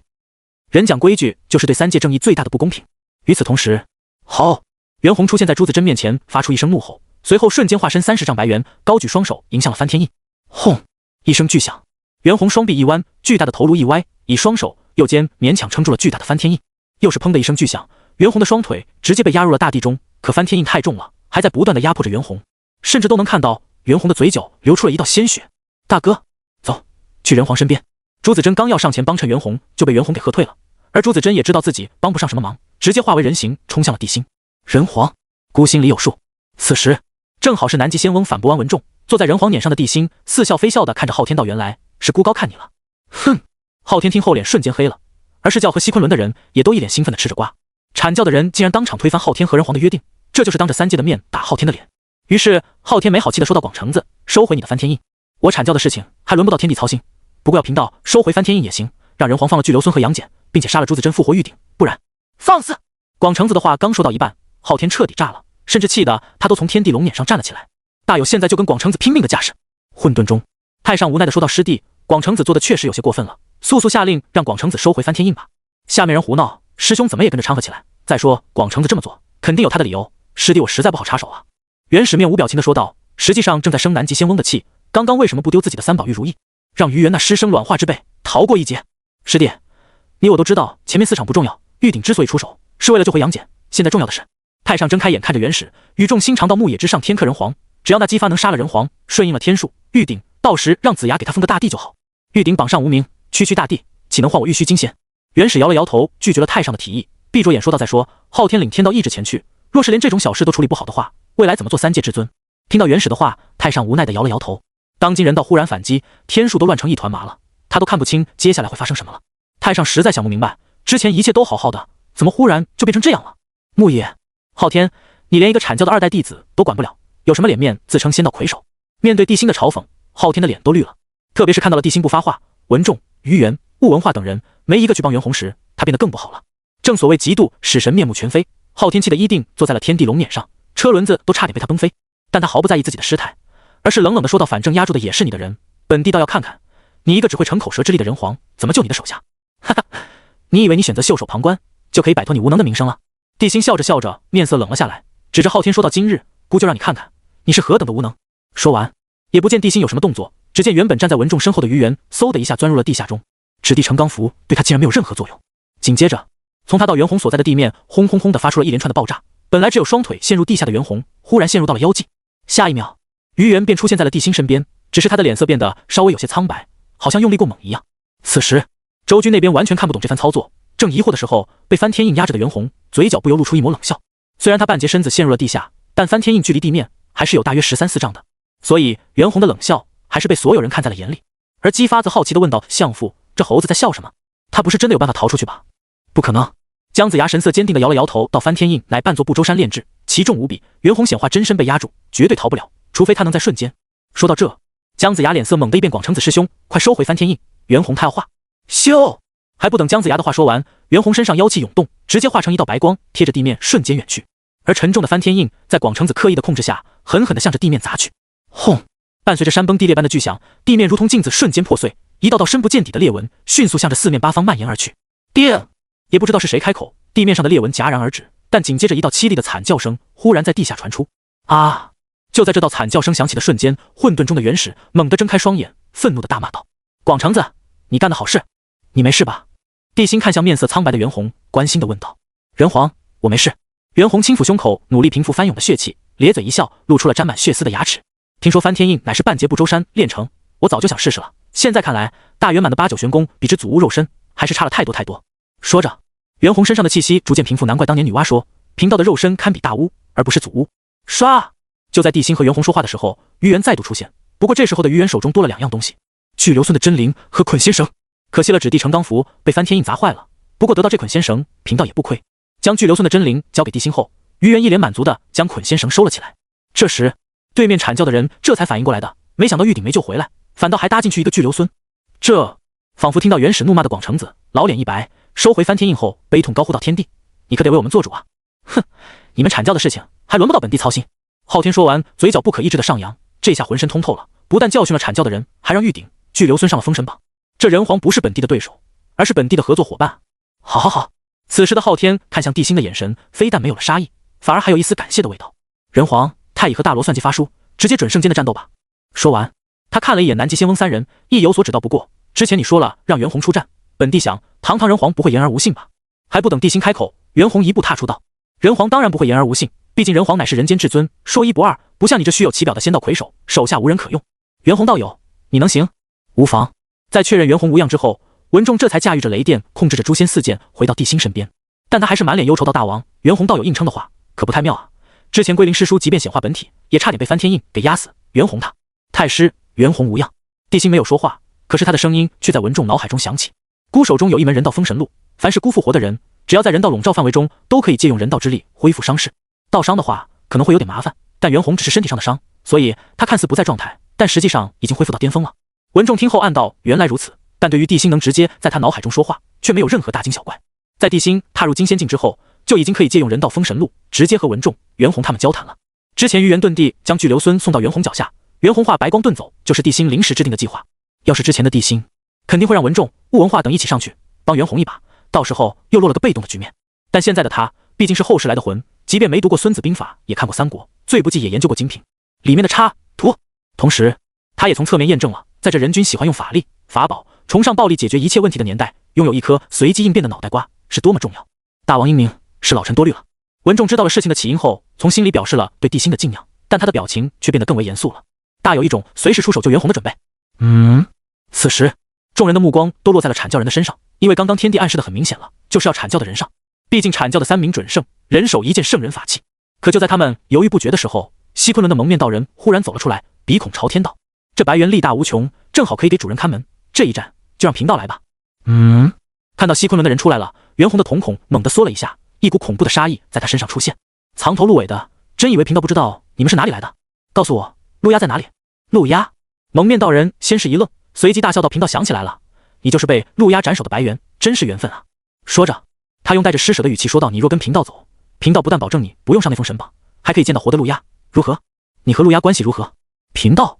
人讲规矩，就是对三界正义最大的不公平。”与此同时，好，袁弘出现在朱子珍面前，发出一声怒吼，随后瞬间化身30丈白猿，高举双手迎向了翻天印。轰！一声巨响，袁弘双臂一弯，巨大的头颅一歪，以双手右肩勉强撑住了巨大的翻天印。又是砰的一声巨响，袁弘的双腿直接被压入了大地中。可翻天印太重了，还在不断的压迫着袁弘，甚至都能看到袁弘的嘴角流出了一道鲜血。大哥，走，去人皇身边。朱子珍刚要上前帮衬袁弘，就被袁弘给喝退了。而朱子珍也知道自己帮不上什么忙，直接化为人形冲向了地心。人皇孤心里有数。此时正好是南极仙翁反驳完文仲，坐在人皇辇上的地心似笑非笑的看着昊天道：“原来是孤高看你了。”哼！昊天听后脸瞬间黑了，而释教和西昆仑的人也都一脸兴奋的吃着瓜。阐教的人竟然当场推翻昊天和人皇的约定，这就是当着三界的面打昊天的脸。于是昊天没好气的说道：“广成子，收回你的翻天印，我阐教的事情还轮不到天地操心，不过要贫道收回翻天印也行，让人皇放了巨留孙和杨戬，并且杀了朱子珍复活玉鼎，不然……”放肆！广成子的话刚说到一半，昊天彻底炸了，甚至气得他都从天地龙辇上站了起来，大有现在就跟广成子拼命的架势。混沌中，太上无奈的说道：“师弟，广成子做的确实有些过分了，速速下令让广成子收回翻天印吧。”下面人胡闹，师兄怎么也跟着掺和起来。再说广成子这么做肯定有他的理由，师弟我实在不好插手啊。元始面无表情的说道，实际上正在生南极仙翁的气，刚刚为什么不丢自己的三宝玉如意，让于元那师生软化之辈逃过一劫？师弟，你我都知道前面4场不重要，玉鼎之所以出手是为了救回杨戬，现在重要的是……太上睁开眼看着元始，语重心长到牧野之上天克人皇，只要那姬发能杀了人皇，顺应了天数，玉鼎到时让子牙给他封个大帝就好。玉鼎榜上无名，区区大帝岂能换我玉虚金仙？元始摇了摇头，拒绝了太上的提议，闭着眼说道：“再说昊天领天道意志前去，若是连这种小事都处理不好的话，未来怎么做三界至尊？”听到元始的话，太上无奈的摇了摇头。当今人道忽然反击，天数都乱成一团麻了，他都看不清接下来会发生什么了。太上实在想不明白，之前一切都好好的，怎么忽然就变成这样了？牧野，昊天，你连一个阐教的2代弟子都管不了，有什么脸面自称仙道魁首？面对地心的嘲讽，昊天的脸都绿了，特别是看到了地心不发话，文仲、于元、雾文化等人没一个去帮袁弘时，他变得更不好了。正所谓嫉妒使神面目全非，昊天气得一定坐在了天地龙辇上，车轮子都差点被他崩飞，但他毫不在意自己的失态，而是冷冷地说道：“反正压住的也是你的人，本帝倒要看看你一个只会逞口舌之力的人皇怎么救你的手下。”哈哈，你以为你选择袖手旁观就可以摆脱你无能的名声了？地心笑着笑着，面色冷了下来，指着昊天说道：“今日姑就让你看看你是何等的无能。”说完，也不见地心有什么动作，只见原本站在文仲身后的于元嗖的一下钻入了地下中，指地成钢符对他竟然没有任何作用。紧接着，从他到袁弘所在的地面轰轰轰的发出了一连串的爆炸，本来只有双腿陷入地下的袁弘忽然陷入到了腰际，下一秒，于元便出现在了地心身边，只是他的脸色变得稍微有些苍白，好像用力过猛一样。此时，周军那边完全看不懂这番操作，正疑惑的时候，被翻天印压着的袁弘嘴角不由露出一抹冷笑。虽然他半截身子陷入了地下，但翻天印距离地面还是有大约13-14丈的，所以袁弘的冷笑还是被所有人看在了眼里。而姬发则好奇地问道：“相父，这猴子在笑什么？他不是真的有办法逃出去吧？”不可能！姜子牙神色坚定地摇了摇头，道：“翻天印乃半座不周山炼制，奇重无比，袁弘显化真身被压住，绝对逃不了，除非他能在瞬间。”说到这，姜子牙脸色猛地一变：“广成子师兄，快收回翻天印！袁弘他要化！”咻！还不等姜子牙的话说完，袁弘身上妖气涌动，直接化成一道白光，贴着地面瞬间远去。而沉重的翻天印在广成子刻意的控制下，狠狠地向着地面砸去。轰！伴随着山崩地裂般的巨响，地面如同镜子瞬间破碎，一道道深不见底的裂纹迅速向着四面八方蔓延而去。叮！也不知道是谁开口，地面上的裂纹戛然而止，但紧接着一道凄厉的惨叫声忽然在地下传出。啊！就在这道惨叫声响起的瞬间，混沌中的元始猛地睁开双眼，愤怒地大骂道：“广成子，你干的好事，你没事吧？”地心看向面色苍白的袁弘，关心地问道：“人皇，我没事。”袁弘轻抚胸口，努力平复翻涌的血气，咧嘴一笑，露出了沾满血丝的牙齿。听说翻天印乃是半截不周山炼成，我早就想试试了。现在看来，大圆满的8、9玄功比之祖屋肉身还是差了太多太多。说着，袁弘身上的气息逐渐平复，难怪当年女娲说贫道的肉身堪比大巫，而不是祖屋。唰！就在地心和袁弘说话的时候，于元再度出现。不过这时候的于元手中多了2样东西：巨留孙的真灵和捆仙绳。可惜了指地成钢符被翻天印砸坏了，不过得到这捆仙绳，贫道也不亏。将巨流孙的真灵交给地心后，于元一脸满足的将捆仙绳收了起来。这时，对面阐教的人这才反应过来的，没想到玉鼎没救回来，反倒还搭进去一个巨流孙。这仿佛听到元始怒骂的广成子，老脸一白，收回翻天印后，悲痛高呼到天地：“你可得为我们做主啊！哼，你们阐教的事情还轮不到本地操心。”昊天说完，嘴角不可抑制的上扬，这下浑身通透了，不但教训了阐教的人，还让玉鼎、巨流孙上了封神榜。这人皇不是本地的对手，而是本地的合作伙伴。好好好！此时的昊天看向地心的眼神，非但没有了杀意，反而还有一丝感谢的味道。人皇，太乙和大罗算计发书，直接准圣间的战斗吧。说完，他看了一眼南极仙翁三人，亦有所指道。不过之前你说了让袁弘出战，本帝想堂堂人皇不会言而无信吧？还不等地心开口，袁弘一步踏出道：“人皇当然不会言而无信，毕竟人皇乃是人间至尊，说一不二，不像你这虚有其表的仙道魁首，手下无人可用。袁弘道友，你能行？无妨。”在确认袁弘无恙之后，文仲这才驾驭着雷电，控制着诛仙四剑回到地心身边。但他还是满脸忧愁道：“大王，袁弘道友硬撑的话，可不太妙啊！之前归灵师叔即便显化本体，也差点被翻天印给压死。袁弘他太师，袁弘无恙。”地心没有说话，可是他的声音却在文仲脑海中响起。孤手中有一门人道封神录，凡是孤复活的人，只要在人道笼罩范围中，都可以借用人道之力恢复伤势。道伤的话，可能会有点麻烦，但袁弘只是身体上的伤，所以他看似不在状态，但实际上已经恢复到巅峰了。文仲听后暗道：原来如此。但对于地心能直接在他脑海中说话，却没有任何大惊小怪。在地心踏入金仙境之后，就已经可以借用人道封神录，直接和文仲、袁弘他们交谈了。之前于元遁地将巨流孙送到袁弘脚下，袁弘化白光遁走，就是地心临时制定的计划。要是之前的地心，肯定会让文仲、雾文化等一起上去帮袁弘一把，到时候又落了个被动的局面。但现在的他毕竟是后世来的魂，即便没读过孙子兵法，也看过三国，最不济也研究过精品里面的插图。同时，他也从侧面验证了，在这人均喜欢用法力、法宝、崇尚暴力解决一切问题的年代，拥有一颗随机应变的脑袋瓜是多么重要。大王英明，是老臣多虑了。文仲知道了事情的起因后，从心里表示了对地心的敬仰，但他的表情却变得更为严肃了，大有一种随时出手救袁弘的准备。此时众人的目光都落在了阐教人的身上，因为刚刚天地暗示的很明显了，就是要阐教的人上。毕竟阐教的三名准圣人手一件圣人法器。可就在他们犹豫不决的时候，西昆仑的蒙面道人忽然走了出来，鼻孔朝天道：“这白猿力大无穷，正好可以给主人看门，这一战就让贫道来吧。”看到西昆仑的人出来了，袁弘的瞳孔猛地缩了一下，一股恐怖的杀意在他身上出现。藏头露尾的，真以为贫道不知道你们是哪里来的？告诉我，陆压在哪里？陆压？蒙面道人先是一愣，随即大笑道：“贫道想起来了，你就是被陆压斩首的白猿，真是缘分啊！”说着，他用带着施舍的语气说道：“你若跟贫道走，贫道不但保证你不用上那封神榜，还可以见到活的陆压，如何？你和陆压关系如何？”贫道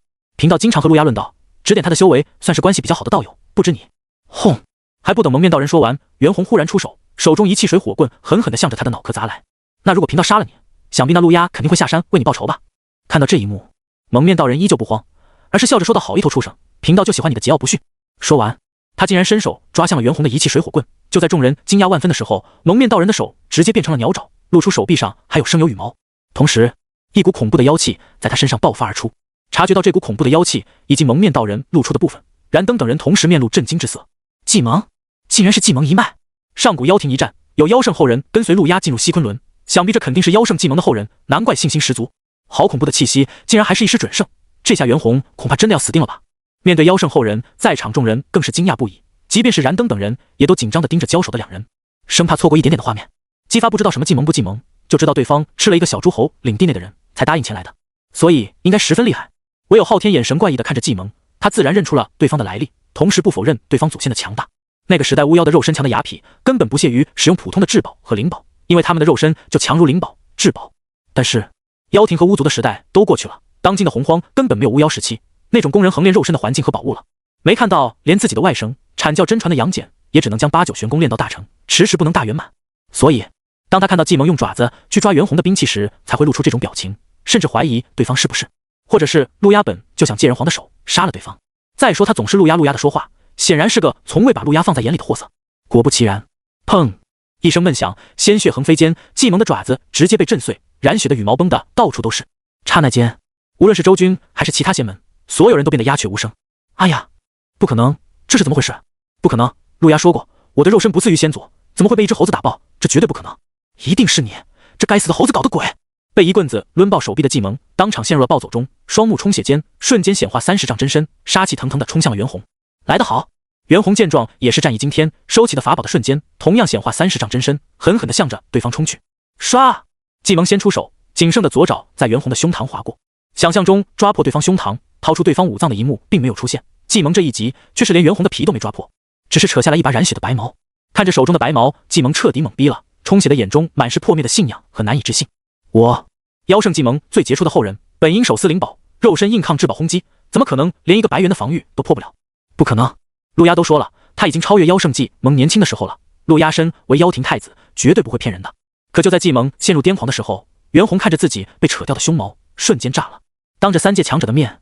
经常和陆压论道，指点他的修为，算是关系比较好的道友，不知你……轰！还不等蒙面道人说完，袁弘忽然出手，手中一汽水火棍狠狠地向着他的脑壳砸来。那如果贫道杀了你，想必那陆压肯定会下山为你报仇吧？看到这一幕，蒙面道人依旧不慌，而是笑着说道：“好一头畜生，贫道就喜欢你的桀骜不驯。”说完，他竟然伸手抓向了袁弘的一汽水火棍。就在众人惊讶万分的时候，蒙面道人的手直接变成了鸟爪，露出手臂上还有生有羽毛，同时一股恐怖的妖气在他身上爆发而出。察觉到这股恐怖的妖气以及蒙面道人露出的部分，燃灯等人同时面露震惊之色。计蒙，竟然是计蒙一脉！上古妖庭一战，有妖圣后人跟随陆压进入西昆仑，想必这肯定是妖圣计蒙的后人，难怪信心十足。好恐怖的气息，竟然还是一时准圣！这下袁弘恐怕真的要死定了吧？面对妖圣后人，在场众人更是惊讶不已，即便是燃灯等人也都紧张地盯着交手的两人，生怕错过一点点的画面。姬发不知道什么计蒙不计蒙，就知道对方吃了一个小诸侯领地内的人才答应前来的，所以应该十分厉害。唯有昊天眼神怪异地看着计蒙，他自然认出了对方的来历，同时不否认对方祖先的强大。那个时代巫妖的肉身强的雅痞，根本不屑于使用普通的至宝和灵宝，因为他们的肉身就强如灵宝、至宝。但是妖庭和巫族的时代都过去了，当今的洪荒根本没有巫妖时期那种供人横练肉身的环境和宝物了。没看到连自己的外甥阐教真传的杨戬也只能将8、9玄功练到大成，迟迟不能大圆满。所以当他看到计蒙用爪子去抓袁弘的兵器时，才会露出这种表情，甚至怀疑对方是不是，或者是陆压本就想借人皇的手杀了对方。再说他总是陆压的说话，显然是个从未把陆压放在眼里的货色。果不其然，砰一声闷响，鲜血横飞间，计蒙的爪子直接被震碎，染血的羽毛崩得到处都是。刹那间，无论是周军还是其他仙门，所有人都变得鸦雀无声。哎呀，不可能，这是怎么回事？不可能，陆压说过我的肉身不次于先祖，怎么会被一只猴子打爆？这绝对不可能，一定是你，这该死的猴子搞的鬼！被一棍子抡爆手臂的计蒙当场陷入了暴走中，双目充血间瞬间显化30丈真身，杀气腾腾地冲向了袁弘。来得好！袁弘见状也是战意惊天，收起的法宝的瞬间，同样显化30丈真身，狠狠地向着对方冲去。唰！季蒙先出手，仅剩的左爪在袁弘的胸膛划过，想象中抓破对方胸膛，掏出对方五脏的一幕并没有出现。季蒙这一击却是连袁弘的皮都没抓破，只是扯下了一把染血的白毛。看着手中的白毛，季蒙彻底懵逼了，充血的眼中满是破灭的信仰和难以置信。妖圣季蒙最杰出的后人，本应手撕灵宝，肉身硬抗至宝轰击，怎么可能连一个白猿的防御都破不了？不可能！陆压都说了，他已经超越妖圣季蒙年轻的时候了。陆压身为妖庭太子，绝对不会骗人的。可就在季蒙陷入癫狂的时候，袁弘看着自己被扯掉的胸毛，瞬间炸了。当着3界强者的面，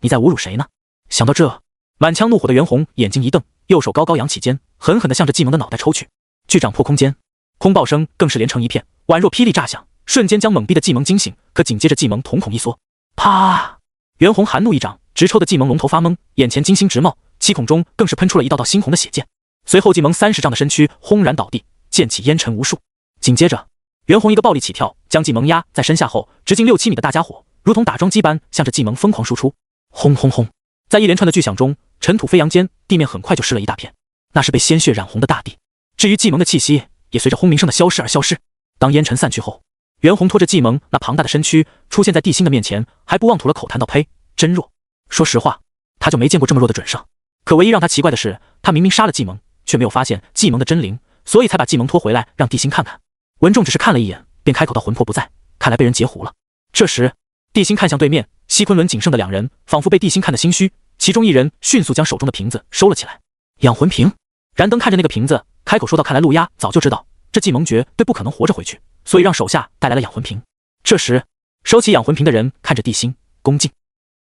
你在侮辱谁呢？想到这，满腔怒火的袁弘眼睛一瞪，右手高高扬起肩，狠狠地向着季蒙的脑袋抽去。巨掌破空间，空爆声更是连成一片，宛若霹雳炸响，瞬间将懵逼的季蒙惊醒。可紧接着季蒙瞳孔一缩，啪！袁弘寒怒一掌，直抽的季蒙龙头发懵，眼前金星直冒，七孔中更是喷出了一道道猩红的血箭。随后季蒙30丈的身躯轰然倒地，溅起烟尘无数。紧接着袁弘一个暴力起跳，将季蒙压在身下后，直径6、7米的大家伙如同打桩机般向着季蒙疯狂输出。轰轰轰！在一连串的巨响中，尘土飞扬间，地面很快就湿了一大片，那是被鲜血染红的大地。至于季蒙的气息也随着轰鸣声的消失而消失。当烟尘散去后，袁弘拖着季蒙那庞大的身躯出现在地心的面前，还不忘吐了口痰道：“呸，真弱。”说实话，他就没见过这么弱的准圣。可唯一让他奇怪的是，他明明杀了季蒙，却没有发现季蒙的真灵，所以才把季蒙拖回来让地心看看。文仲只是看了一眼，便开口道：“魂魄不在，看来被人截胡了。”这时地心看向对面，西昆仑仅剩的2人仿佛被地心看得心虚，其中一人迅速将手中的瓶子收了起来。养魂瓶。燃灯看着那个瓶子，开口说道：“看来陆压早就知道这季蒙绝对不可能活着回去，所以让手下带来了养魂瓶。”这时收起养魂瓶的人看着地心恭敬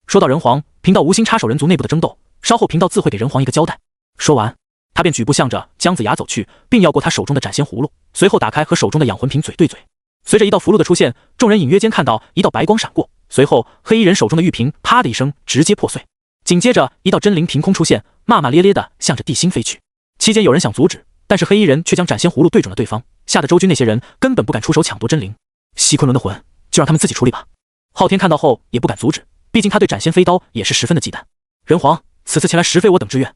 说道：“人皇，贫道无心插手人族内部的争斗，稍后贫道自会给人皇一个交代。”说完他便举步向着姜子牙走去，并要过他手中的斩仙葫芦，随后打开和手中的养魂瓶嘴对嘴。随着一道符箓的出现，众人隐约间看到一道白光闪过，随后黑衣人手中的玉瓶啪的一声直接破碎，紧接着一道真灵凭空出现，骂骂咧咧地向着地心飞去。期间有人想阻止，但是黑衣人却将斩仙葫芦对准了对方，吓得周军那些人根本不敢出手抢夺真灵。西昆仑的魂就让他们自己处理吧。昊天看到后也不敢阻止，毕竟他对斩仙飞刀也是十分的忌惮。人皇此次前来实非我等之愿，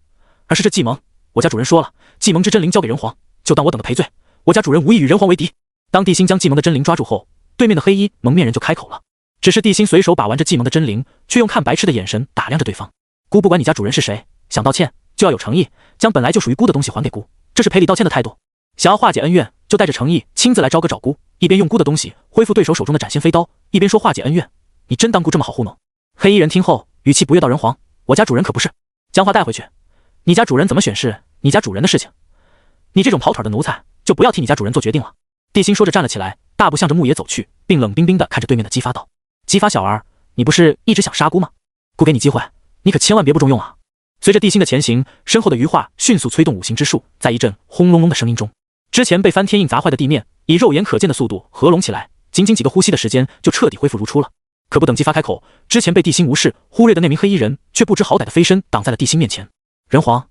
而是这季蒙，我家主人说了，季蒙之真灵交给人皇，就当我等的赔罪，我家主人无意与人皇为敌。当地心将季蒙的真灵抓住后，对面的黑衣蒙面人就开口了。只是地心随手把玩着季蒙的真灵，却用看白痴的眼神打量着对方。姑不管你家主人是谁，想道歉就要有诚意，将本来就属于姑的东西还给姑，这是赔礼道歉的态度。想要化解恩怨，就带着诚意亲自来朝歌找姑，一边用姑的东西恢复对手手中的斩仙飞刀，一边说化解恩怨。你真当姑这么好糊弄？黑衣人听后语气不悦道：“人皇，我家主人可不是。将话带回去，你家主人怎么选是你家主人的事情，你这种跑腿的奴才就不要替你家主人做决定了。”地心说着站了起来，大步向着牧野走去，并冷冰冰地看着对面的姬发道：“姬发小儿，你不是一直想杀姑吗？姑给你机会，你可千万别不中用啊！”随着地心的前行，身后的余化迅速催动五行之术，在一阵轰隆隆的声音中，之前被翻天印砸坏的地面以肉眼可见的速度合拢起来，仅仅几个呼吸的时间就彻底恢复如初了。可不等姬发开口，之前被地心无视忽略的那名黑衣人却不知好歹的飞身挡在了地心面前。人皇，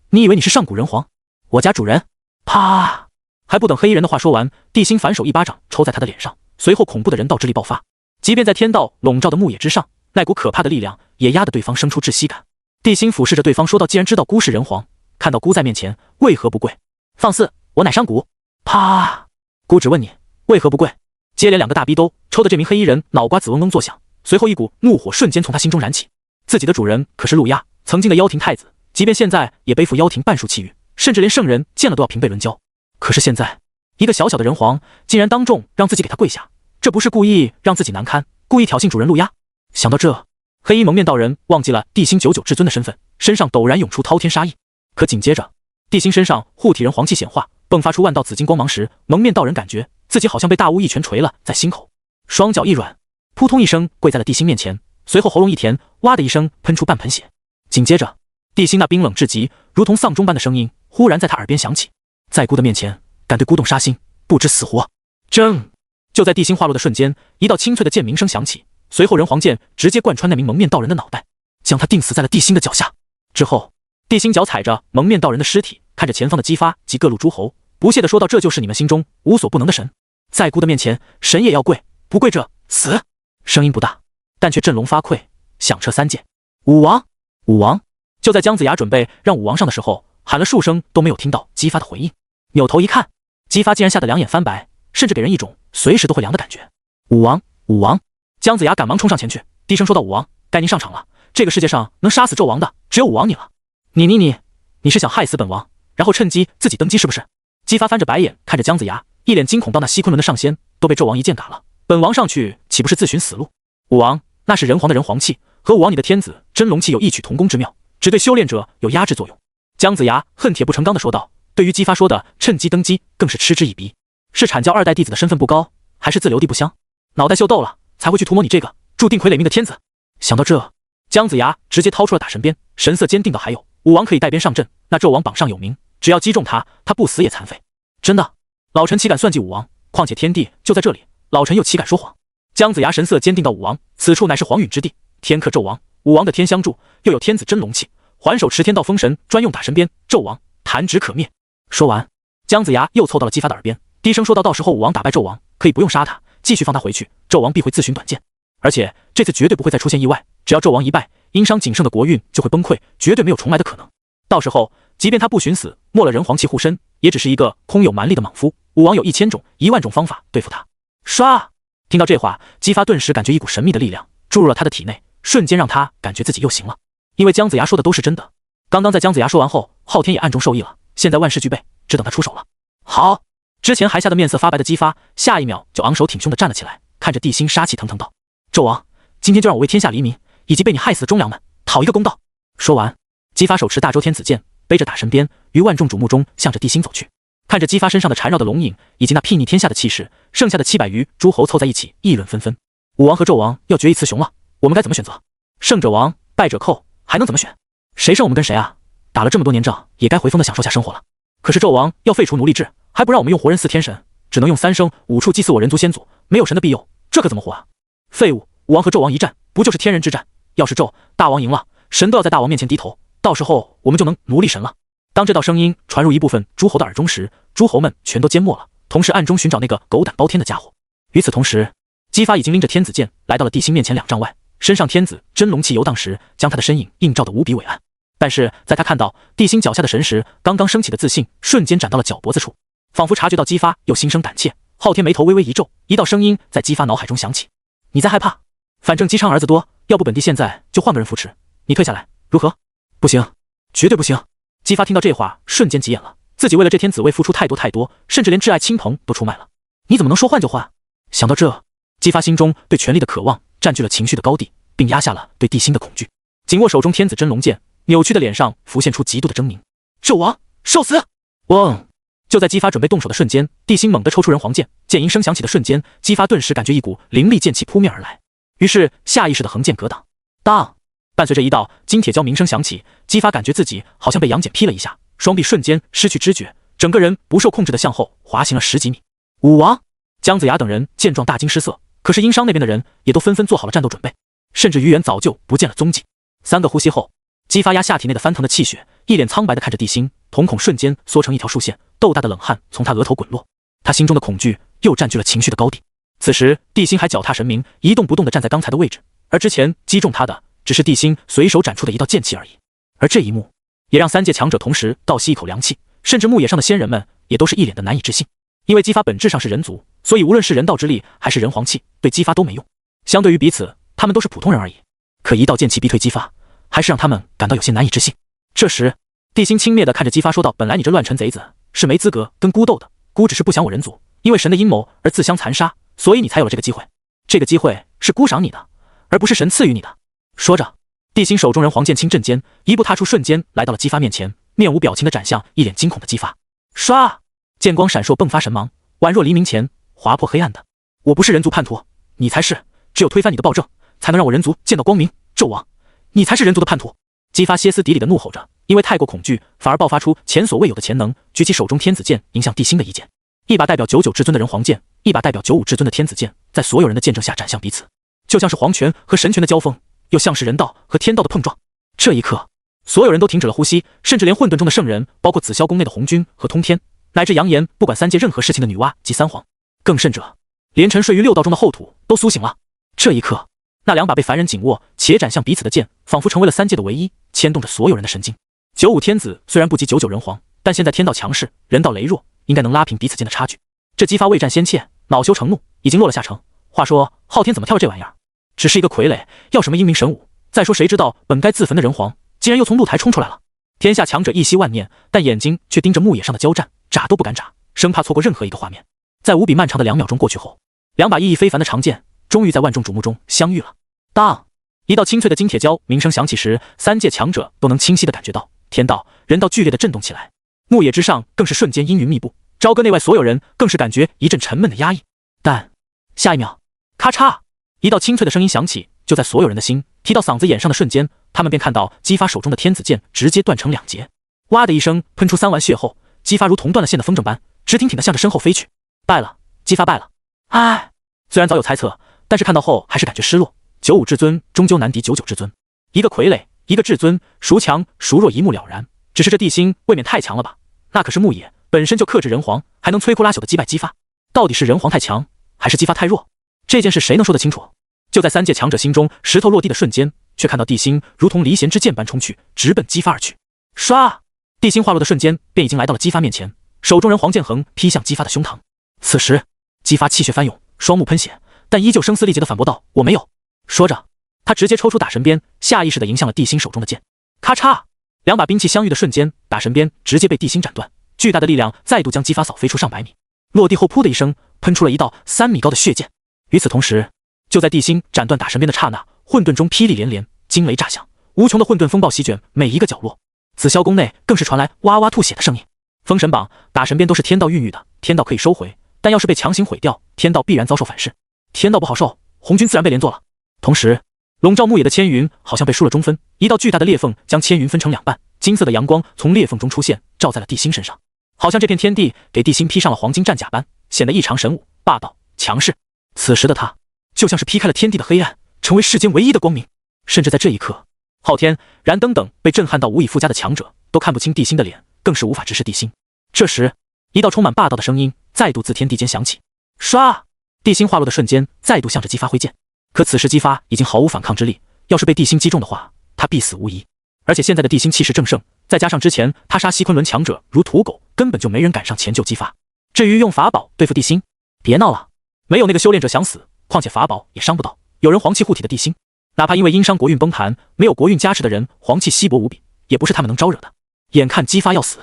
你以为你是上古人皇？我家主人！啪！还不等黑衣人的话说完，地心反手一巴掌抽在他的脸上，随后恐怖的人道之力爆发。即便在天道笼罩的牧野之上，那股可怕的力量也压得对方生出窒息感。地心俯视着对方说道：“既然知道姑是人皇，看到姑在面前，为何不跪？放肆！我乃上古！”啪！姑只问你为何不跪？接连2个大逼兜抽的这名黑衣人脑瓜子嗡嗡作响，随后一股怒火瞬间从他心中燃起。自己的主人可是陆压，曾经的妖庭太子，即便现在也背负妖庭半数气运，甚至连圣人见了都要平辈论交。可是现在一个小小的人皇竟然当众让自己给他跪下，这不是故意让自己难堪，故意挑衅主人陆压？想到这，黑衣蒙面道人忘记了地心99至尊的身份，身上陡然涌出滔天杀意。可紧接着地心身上护体人皇气显化，迸发出万道紫金光芒时，蒙面道人感觉自己好像被大巫一拳捶了在心口，双脚一软，扑通一声跪在了地心面前，随后喉咙一甜，哇的一声喷出半盆血。紧接着地心那冰冷至极如同丧钟般的声音忽然在他耳边响起：“在姑的面前敢对姑动杀心，不知死活！”铮！就在地心化落的瞬间，一道清脆的剑鸣声响起，随后人皇剑直接贯穿那名蒙面道人的脑袋，将他钉死在了地心的脚下。之后地心脚踩着蒙面道人的尸体，看着前方的姬发及各路诸侯，不屑地说道：“这就是你们心中无所不能的神，在姑的面前神也要跪，不跪着死！”声音不大，但却振聋发聩，响彻3界。武王！就在姜子牙准备让武王上的时候，喊了数声都没有听到姬发的回应。扭头一看，姬发竟然吓得两眼翻白，甚至给人一种随时都会凉的感觉。武王，武王！姜子牙赶忙冲上前去，低声说道：“武王，该您上场了。这个世界上能杀死纣王的，只有武王你了。你是想害死本王，然后趁机自己登基是不是？”姬发翻着白眼看着姜子牙，一脸惊恐道：“那西昆仑的上仙都被纣王一剑打了，本王上去岂不是自寻死路？武王，那是人皇的人皇气，和武王你的天子真龙气有异曲同工之妙，只对修炼者有压制作用。”姜子牙恨铁不成钢地说道。对于姬发说的趁机登基，更是嗤之以鼻。是阐教二代弟子的身份不高，还是自留地不香？脑袋秀逗了，才会去涂抹你这个注定傀儡命的天子。想到这，姜子牙直接掏出了打神鞭，神色坚定道：“还有，武王可以带鞭上阵，那纣王榜上有名，只要击中他，他不死也残废。真的，老臣岂敢算计武王？况且天地就在这里，老臣又岂敢说谎？”姜子牙神色坚定道：“武王，此处乃是黄允之地，天克纣王，武王的天相助，又有天子真龙气，还手持天道封神，专用打神鞭，纣王弹指可灭。”说完，姜子牙又凑到了姬发的耳边，低声说道：“到时候武王打败纣王，可以不用杀他，继续放他回去，纣王必会自寻短见。而且这次绝对不会再出现意外，只要纣王一败，殷商仅剩的国运就会崩溃，绝对没有重来的可能。到时候，即便他不寻死，没了人皇气护身，也只是一个空有蛮力的莽夫。武王有1000种、10000种方法对付他。”唰！听到这话，姬发顿时感觉一股神秘的力量注入了他的体内，瞬间让他感觉自己又行了。因为姜子牙说的都是真的。刚刚在姜子牙说完后，昊天也暗中受益了，现在万事俱备，只等他出手了。好！之前还吓得面色发白的姬发，下一秒就昂首挺胸地站了起来，看着地心杀气腾腾道：“纣王，今天就让我为天下黎民以及被你害死的忠良们讨一个公道。”说完，姬发手持大周天子剑，背着打神鞭，于万众瞩目中向着地心走去。看着姬发身上的缠绕的龙影以及那睥睨天下的气势，剩下的700余诸侯凑在一起议论纷纷。武王和纣王要决一雌雄了，我们该怎么选择？胜者亡，败者寇，还能怎么选？谁胜我们跟谁啊？打了这么多年仗，也该回风的享受下生活了。可是纣王要废除奴隶制，还不让我们用活人祀天神，只能用3生5处祭祀我人族先祖，没有神的庇佑，这可怎么活啊？废物！武王和纣王一战，不就是天人之战？要是纣大王赢了，神都要在大王面前低头，到时候我们就能奴隶神了。当这道声音传入一部分诸侯的耳中时，诸侯们全都缄默了，同时暗中寻找那个狗胆包天的家伙。与此同时，姬发已经拎着天子剑来到了地心面前2丈外，身上天子真龙气游荡时，将他的身影映照得无比伟岸。但是在他看到地心脚下的神时，刚刚升起的自信瞬间斩到了脚脖子处，仿佛察觉到姬发又心生胆怯，昊天眉头微微一皱，一道声音在姬发脑海中响起：“你在害怕？反正姬昌儿子多，要不本地现在就换个人扶持，你退下来如何？”“不行，绝对不行！”姬发听到这话，瞬间急眼了，自己为了这天子位付出太多，甚至连挚爱亲朋都出卖了，你怎么能说换就换？想到这，姬发心中对权力的渴望占据了情绪的高地，并压下了对地心的恐惧，紧握手中天子真龙剑，扭曲的脸上浮现出极度的狰狞。“纣王，受死！”嗡！就在姬发准备动手的瞬间，地心猛地抽出人皇剑，剑音声响起的瞬间，姬发顿时感觉一股凌厉剑气扑面而来，于是下意识的横剑格挡。当！伴随着一道金铁交鸣声响起，姬发感觉自己好像被杨戬劈了一下，双臂瞬间失去知觉，整个人不受控制的向后滑行了10几米。武王、姜子牙等人见状大惊失色，可是殷商那边的人也都纷纷做好了战斗准备，甚至于远早就不见了踪迹。3个呼吸后，姬发压下体内的翻腾的气血，一脸苍白的看着地心，瞳孔瞬间缩成一条竖线，豆大的冷汗从他额头滚落，他心中的恐惧又占据了情绪的高地。此时地心还脚踏神明，一动不动地站在刚才的位置，而之前击中他的只是地心随手展出的一道剑气而已。而这一幕也让3界强者同时倒吸一口凉气，甚至牧野上的仙人们也都是一脸的难以置信。因为姬发本质上是人族，所以无论是人道之力还是人皇气，对姬发都没用。相对于彼此，他们都是普通人而已。可一道剑气逼退姬发，还是让他们感到有些难以置信。这时，地心轻蔑地看着姬发说道：“本来你这乱臣贼子是没资格跟孤斗的，孤只是不想我人族因为神的阴谋而自相残杀，所以你才有了这个机会。这个机会是孤赏你的，而不是神赐予你的。”说着，地心手中人皇剑轻震间，一步踏出，瞬间来到了姬发面前，面无表情地斩向一脸惊恐的姬发。唰！剑光闪烁，迸发神芒，宛若黎明前划破黑暗的。“我不是人族叛徒，你才是，只有推翻你的暴政，才能让我人族见到光明。纣王，你才是人族的叛徒！”姬发歇斯底里地怒吼着，因为太过恐惧，反而爆发出前所未有的潜能，举起手中天子剑迎向地心的一剑。一把代表99至尊的人皇剑，一把代表95至尊的天子剑，在所有人的见证下斩向彼此，就像是皇权和神权的交锋，又像是人道和天道的碰撞。这一刻，所有人都停止了呼吸，甚至连混沌中的圣人，包括紫霄宫内的红军和通天，乃至扬言不管3界任何事情的女娲及3皇，更甚者，连沉睡于6道中的后土都苏醒了。这一刻，那2把被凡人紧握且斩向彼此的剑，仿佛成为了3界的唯一，牵动着所有人的神经。95天子虽然不及99人皇，但现在天道强势，人道羸弱，应该能拉平彼此间的差距。这姬发未战先怯，恼羞成怒，已经落了下乘。话说昊天怎么跳这玩意儿？只是一个傀儡，要什么英明神武？再说谁知道本该自焚的人皇，竟然又从露台冲出来了。天下强者一息万念，但眼睛却盯着牧野上的交战，眨都不敢眨，生怕错过任何一个画面。在无比漫长的2秒钟过去后，两把意义非凡的长剑终于在万众瞩目中相遇了。当一道清脆的金铁胶鸣声响起时，3界强者都能清晰地感觉到天道、人道剧烈地震动起来。牧野之上更是瞬间阴云密布，朝歌内外所有人更是感觉一阵沉闷的压抑。但下一秒，咔嚓，一道清脆的声音响起，就在所有人的心提到嗓子眼上的瞬间，他们便看到姬发手中的天子剑直接断成2截，哇的一声喷出3丸血后，姬发如同断了线的风筝般直挺挺地向着身后飞去。败了，姬发败了。唉，虽然早有猜测，但是看到后还是感觉失落。95至尊终究难敌99至尊，一个傀儡，一个至尊，孰强孰弱一目了然。只是这地心未免太强了吧？那可是牧野本身就克制人皇，还能摧枯拉朽的击败姬发，到底是人皇太强，还是姬发太弱？这件事谁能说得清楚？就在3界强者心中石头落地的瞬间，却看到地心如同离弦之箭般冲去，直奔姬发而去。唰，地心化落的瞬间，便已经来到了姬发面前，手中人皇剑横劈向姬发的胸膛。此时，姬发气血翻涌，双目喷血，但依旧声嘶力竭地反驳道：“我没有。”说着，他直接抽出打神鞭，下意识地迎向了地心手中的剑。咔嚓，2把兵器相遇的瞬间，打神鞭直接被地心斩断，巨大的力量再度将姬发扫飞出上百米。落地后，噗的一声，喷出了一道3米高的血溅。与此同时，就在地心斩断打神鞭的刹那，混沌中霹雳连连，惊雷炸响，无穷的混沌风暴席卷每一个角落。紫霄宫内更是传来哇哇吐血的声音。封神榜、打神鞭都是天道孕育的，天道可以收回，但要是被强行毁掉，天道必然遭受反噬。天道不好受，红军自然被连坐了。同时，笼罩牧野的千云好像被输了中分，一道巨大的裂缝将千云分成2半，金色的阳光从裂缝中出现，照在了地心身上，好像这片天地给地心披上了黄金战甲般，显得异常神武、霸道、强势。此时的他，就像是劈开了天地的黑暗，成为世间唯一的光明。甚至在这一刻，昊天、燃灯等被震撼到无以复加的强者都看不清地心的脸，更是无法直视地心。这时，一道充满霸道的声音再度自天地间响起，唰，地心化落的瞬间，再度向着姬发挥剑。可此时姬发已经毫无反抗之力，要是被地心击中的话，他必死无疑。而且现在的地心气势正盛，再加上之前他杀西昆仑强者如土狗，根本就没人敢上前救姬发。至于用法宝对付地心，别闹了，没有那个修炼者想死，况且法宝也伤不到有人皇气护体的地心。哪怕因为因伤国运崩盘，没有国运加持的人皇气稀薄无比，也不是他们能招惹的。眼看姬发要死，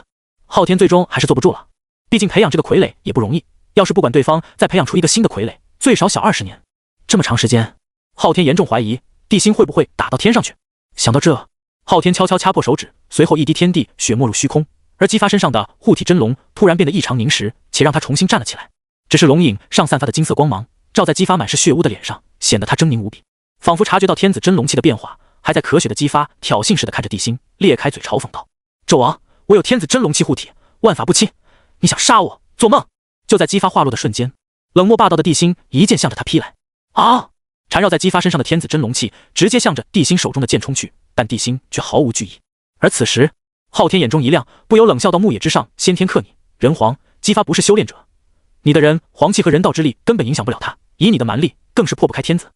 昊天最终还是坐不住了。毕竟培养这个傀儡也不容易，要是不管对方再培养出一个新的傀儡，最少小20年，这么长时间，昊天严重怀疑地心会不会打到天上去。想到这，昊天悄悄掐破手指，随后一滴天地血没入虚空，而姬发身上的护体真龙突然变得异常凝实，且让他重新站了起来。只是龙影上散发的金色光芒，照在姬发满是血污的脸上，显得他狰狞无比，仿佛察觉到天子真龙气的变化，还在咳血的姬发挑衅似的看着地心，裂开嘴嘲讽道：“纣王，我有天子真龙气护体，万法不侵，你想杀我？做梦！”就在姬发化落的瞬间，冷漠霸道的地心一剑向着他劈来。啊！缠绕在姬发身上的天子真龙气直接向着地心手中的剑冲去，但地心却毫无惧意。而此时，昊天眼中一亮，不由冷笑道：“牧野之上，先天克你，人皇姬发不是修炼者，你的人皇气和人道之力根本影响不了他，以你的蛮力，更是破不开天子。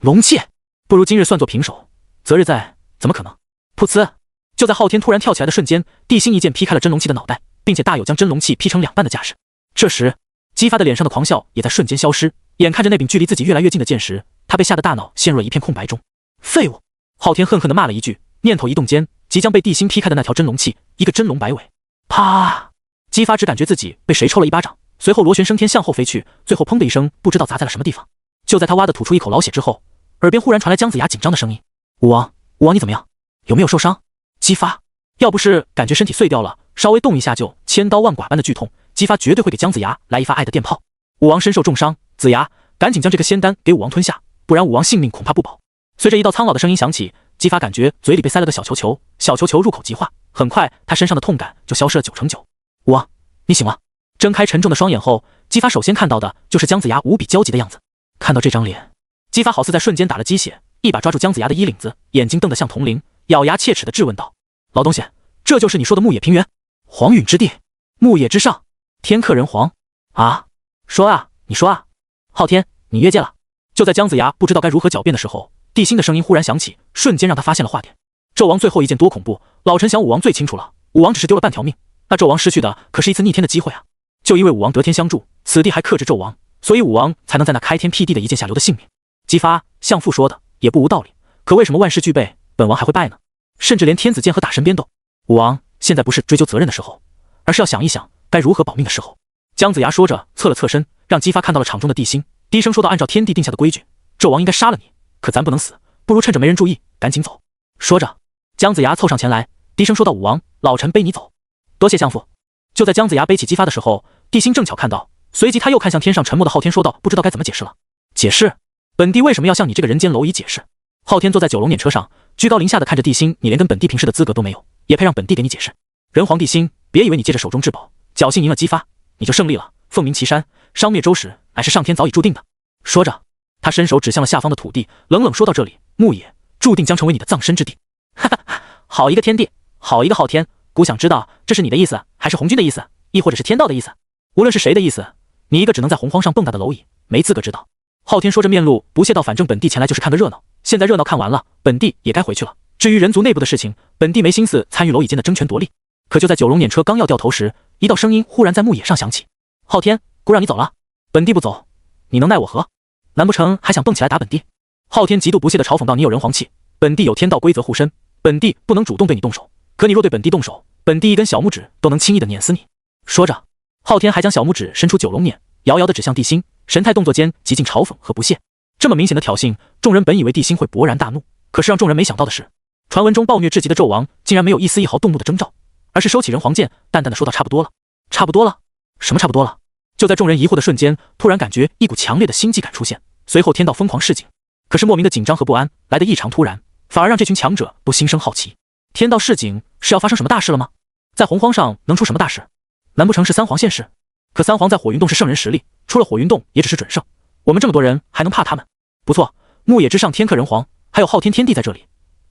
龙气，不如今日算作平手，择日再……怎么可能？”噗呲！就在昊天突然跳起来的瞬间，地心一剑劈开了真龙气的脑袋，并且大有将真龙气劈成2半的架势。这时，姬发的脸上的狂笑也在瞬间消失，眼看着那柄距离自己越来越近的剑时，他被吓得大脑陷入了一片空白中。废物！昊天恨恨地骂了一句，念头一动间，即将被地心劈开的那条真龙气，一个真龙摆尾。啪！姬发只感觉自己被谁抽了一巴掌，随后螺旋升天向后飞去，最后砰的一声，不知道砸在了什么地方。就在他哇的吐出一口老血之后，耳边忽然传来姜子牙紧张的声音：“武王，武王你怎么样？有没有受伤？”姬发要不是感觉身体碎掉了，稍微动一下就千刀万剐般的剧痛，姬发绝对会给姜子牙来一发爱的电炮。武王身受重伤，子牙赶紧将这个仙丹给武王吞下，不然武王性命恐怕不保。随着一道苍老的声音响起，姬发感觉嘴里被塞了个小球球，小球球入口即化，很快他身上的痛感就消失了9成9。武王，你醒了。睁开沉重的双眼后，姬发首先看到的就是姜子牙无比焦急的样子。看到这张脸，姬发好似在瞬间打了鸡血，一把抓住姜子牙的衣领子，眼睛瞪得像铜铃，咬牙切齿地质问道：“老东西，这就是你说的牧野平原，黄允之地，牧野之上，天克人皇啊？说啊，你说啊，昊天，你越界了。”就在姜子牙不知道该如何狡辩的时候，地心的声音忽然响起，瞬间让他发现了话点。纣王最后一剑多恐怖，老臣想武王最清楚了。武王只是丢了半条命，那纣王失去的可是一次逆天的机会啊！就因为武王得天相助，此地还克制纣王，所以武王才能在那开天辟地的一剑下留的性命。姬发，相父说的也不无道理，可为什么万事俱备，本王还会败呢？甚至连天子剑和打神鞭都……武王，现在不是追究责任的时候，而是要想一想该如何保命的时候。姜子牙说着，侧了侧身，让姬发看到了场中的地心，低声说道：“按照天帝定下的规矩，纣王应该杀了你，可咱不能死，不如趁着没人注意，赶紧走。”说着，姜子牙凑上前来，低声说道：“武王，老臣背你走。”多谢相父。就在姜子牙背起姬发的时候，地心正巧看到，随即他又看向天上沉默的昊天，说道：“不知道该怎么解释了。”解释？本帝为什么要向你这个人间蝼蚁解释？昊天坐在九龙辇车上，居高临下的看着地心，你连跟本帝平视的资格都没有，也配让本帝给你解释？人皇地心，别以为你借着手中至宝，侥幸赢了姬发，你就胜利了。凤鸣岐山，伤灭周时，乃是上天早已注定的。说着，他伸手指向了下方的土地，冷冷说到：“这里，牧野注定将成为你的葬身之地。”哈哈，好一个天地，好一个昊天！孤想知道这是你的意思，还是红军的意思，亦或者是天道的意思？无论是谁的意思，你一个只能在洪荒上蹦跶的蝼蚁，没资格知道。昊天说着，面露不屑道：“反正本帝前来就是看个热闹，现在热闹看完了，本帝也该回去了。至于人族内部的事情，本帝没心思参与蝼蚁间的争权夺利。”可就在九龙辇车刚要掉头时，一道声音忽然在牧野上响起：“昊天，姑让你走了，本帝不走，你能奈我何？难不成还想蹦起来打本帝？”昊天极度不屑地嘲讽道：“你有人皇气，本帝有天道规则护身，本帝不能主动对你动手。可你若对本帝动手，本帝一根小拇指都能轻易地碾死你。”说着，昊天还将小拇指伸出九龙辇，遥遥地指向地心，神态动作间极尽嘲讽和不屑。这么明显的挑衅，众人本以为地心会勃然大怒，可是让众人没想到的是，传闻中暴虐至极的纣王竟然没有一丝一毫动怒的征兆，而是收起人皇剑，淡淡地说道：“差不多了。”差不多了？什么差不多了？就在众人疑惑的瞬间，突然感觉一股强烈的心悸感出现，随后天道疯狂示警。可是莫名的紧张和不安来得异常突然，反而让这群强者都心生好奇。天道示警是要发生什么大事了吗？在洪荒上能出什么大事？难不成是三皇现世？可三皇在火云洞是圣人实力，出了火云洞也只是准圣，我们这么多人还能怕他们？不错，牧野之上天克人皇，还有昊天天帝在这里，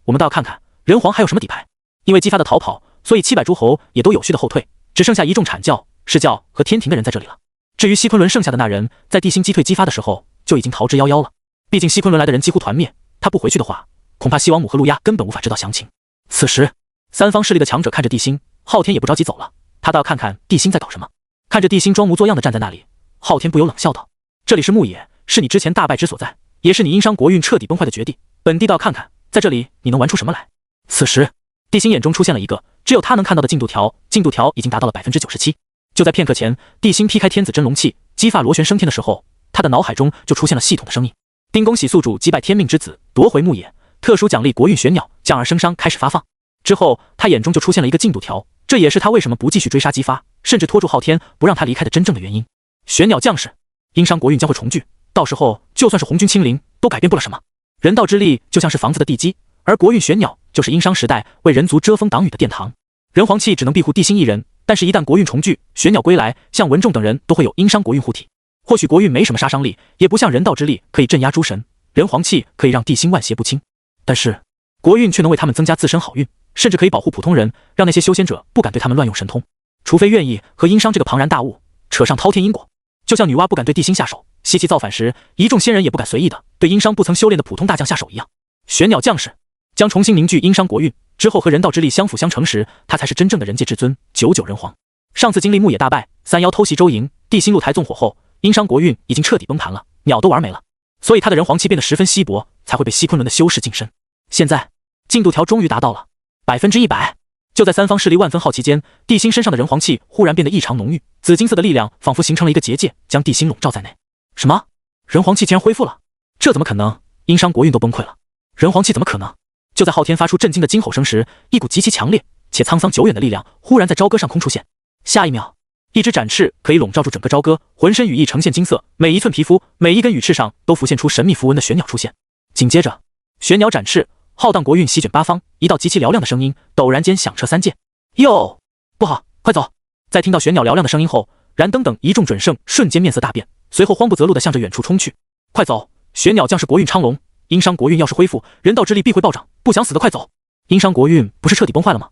我们倒要看看人皇还有什么底牌。因为姬发的逃跑，所以700诸侯也都有序的后退，只剩下一众阐教、释教和天庭的人在这里了。至于西昆仑剩下的那人，在地心击退姬发的时候就已经逃之夭夭了。毕竟西昆仑来的人几乎团灭，他不回去的话，恐怕西王母和陆压根本无法知道详情。此时，三方势力的强者看着地心，昊天也不着急走了，他倒要看看地心在搞什么。看着地心装模作样的站在那里，昊天不由冷笑道：“这里是牧野，是你之前大败之所在，也是你殷商国运彻底崩坏的绝地。本帝倒要看看，在这里你能玩出什么来。”此时，地心眼中出现了一个只有他能看到的进度条，进度条已经达到了 97%。就在片刻前，地心劈开天子真龙气，姬发螺旋升天的时候，他的脑海中就出现了系统的声音：“丁公喜宿主击败天命之子，夺回牧野，特殊奖励国运玄鸟，降而生商开始发放。”之后，他眼中就出现了一个进度条，这也是他为什么不继续追杀姬发，甚至拖住昊天不让他离开的真正的原因。玄鸟降世，殷商国运将会重聚，到时候就算是红军亲临，都改变不了什么。人道之力就像是房子的地基，而国运玄鸟就是殷商时代为人族遮风挡雨的殿堂。人皇气只能庇护地心一人，但是一旦国运重聚，玄鸟归来，像文仲等人都会有殷商国运护体。或许国运没什么杀伤力，也不像人道之力可以镇压诸神，人皇气可以让地心万邪不侵，但是国运却能为他们增加自身好运，甚至可以保护普通人，让那些修仙者不敢对他们乱用神通，除非愿意和殷商这个庞然大物扯上滔天因果。就像女娲不敢对地心下手，西岐造反时，一众仙人也不敢随意的对殷商不曾修炼的普通大将下手一样。玄鸟降世将重新凝聚殷商国运，之后和人道之力相辅相成时，他才是真正的人界至尊，99人皇。上次经历牧野大败，三妖偷袭周营，地心露台纵火后，殷商国运已经彻底崩盘了，鸟都玩没了，所以他的人皇气变得十分稀薄，才会被西昆仑的修士近身。现在进度条终于达到了 100%。 就在三方势力万分好奇间，地心身上的人皇气忽然变得异常浓郁，紫金色的力量仿佛形成了一个结界，将地心笼罩在内。什么？人皇气竟然恢复了？这怎么可能？殷商国运都崩溃了，人皇气怎么可能？就在昊天发出震惊的惊吼声时，一股极其强烈且沧桑久远的力量忽然在朝歌上空出现。下一秒，一只展翅可以笼罩住整个朝歌，浑身羽翼呈现金色，每一寸皮肤，每一根羽翅上都浮现出神秘符文的玄鸟出现。紧接着，玄鸟展翅，浩荡国运席卷八方，一道极其嘹亮的声音陡然间响彻三界。哟，不好，快走！在听到玄鸟嘹亮的声音后，燃灯等一众准圣瞬间面色大变，随后慌不择路地向着远处冲去。快走！玄鸟将士国运昌隆，殷商国运要是恢复，人道之力必会暴涨，不想死的快走！殷商国运不是彻底崩坏了吗？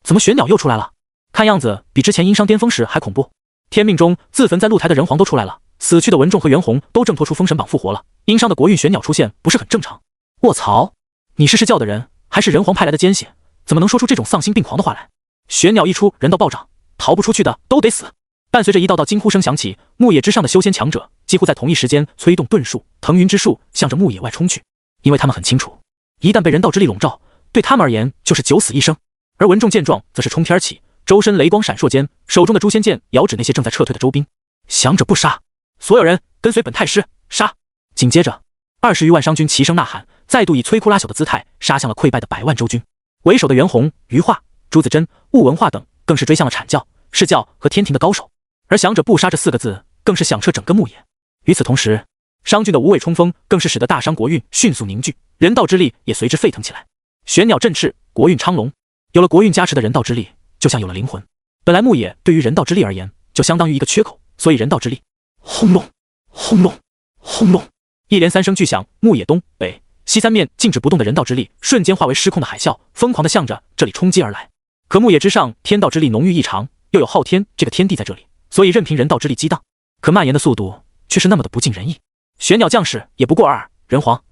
怎么玄鸟又出来了？看样子比之前殷商巅峰时还恐怖。天命中自焚在露台的人皇都出来了，死去的文仲和袁弘都挣脱出封神榜复活了，殷商的国运玄鸟出现不是很正常。卧槽，你是教的人还是人皇派来的奸细？怎么能说出这种丧心病狂的话来？玄鸟一出，人道暴涨，逃不出去的都得死。伴随着一道道惊呼声响起，牧野之上的修仙强者几乎在同一时间催动遁术、腾云之术，向着牧野外冲去。因为他们很清楚，一旦被人道之力笼罩，对他们而言就是九死一生。而文仲见状，则是冲天起，周身雷光闪烁间，手中的诛仙剑遥指那些正在撤退的周兵。降者不杀，所有人跟随本太师杀！紧接着，20余万商军齐声呐喊，再度以摧枯拉朽的姿态杀向了溃败的100万周军。为首的袁弘、余化、朱子珍、雾文化等更是追向了阐教、释教和天庭的高手。而降者不杀这4个字更是响彻整个牧野。与此同时，商郡的无畏冲锋更是使得大商国运迅速凝聚，人道之力也随之沸腾起来。玄鸟振翅，国运昌隆。有了国运加持的人道之力，就像有了灵魂。本来牧野对于人道之力而言，就相当于一个缺口，所以人道之力，轰隆，轰隆，轰隆，一连3声巨响，牧野东北西3面静止不动的人道之力，瞬间化为失控的海啸，疯狂地向着这里冲击而来。可牧野之上，天道之力浓郁异常，又有昊天这个天地在这里，所以任凭人道之力激荡，可蔓延的速度却是那么的不尽人意。玄鸟将士也不过尔，人皇，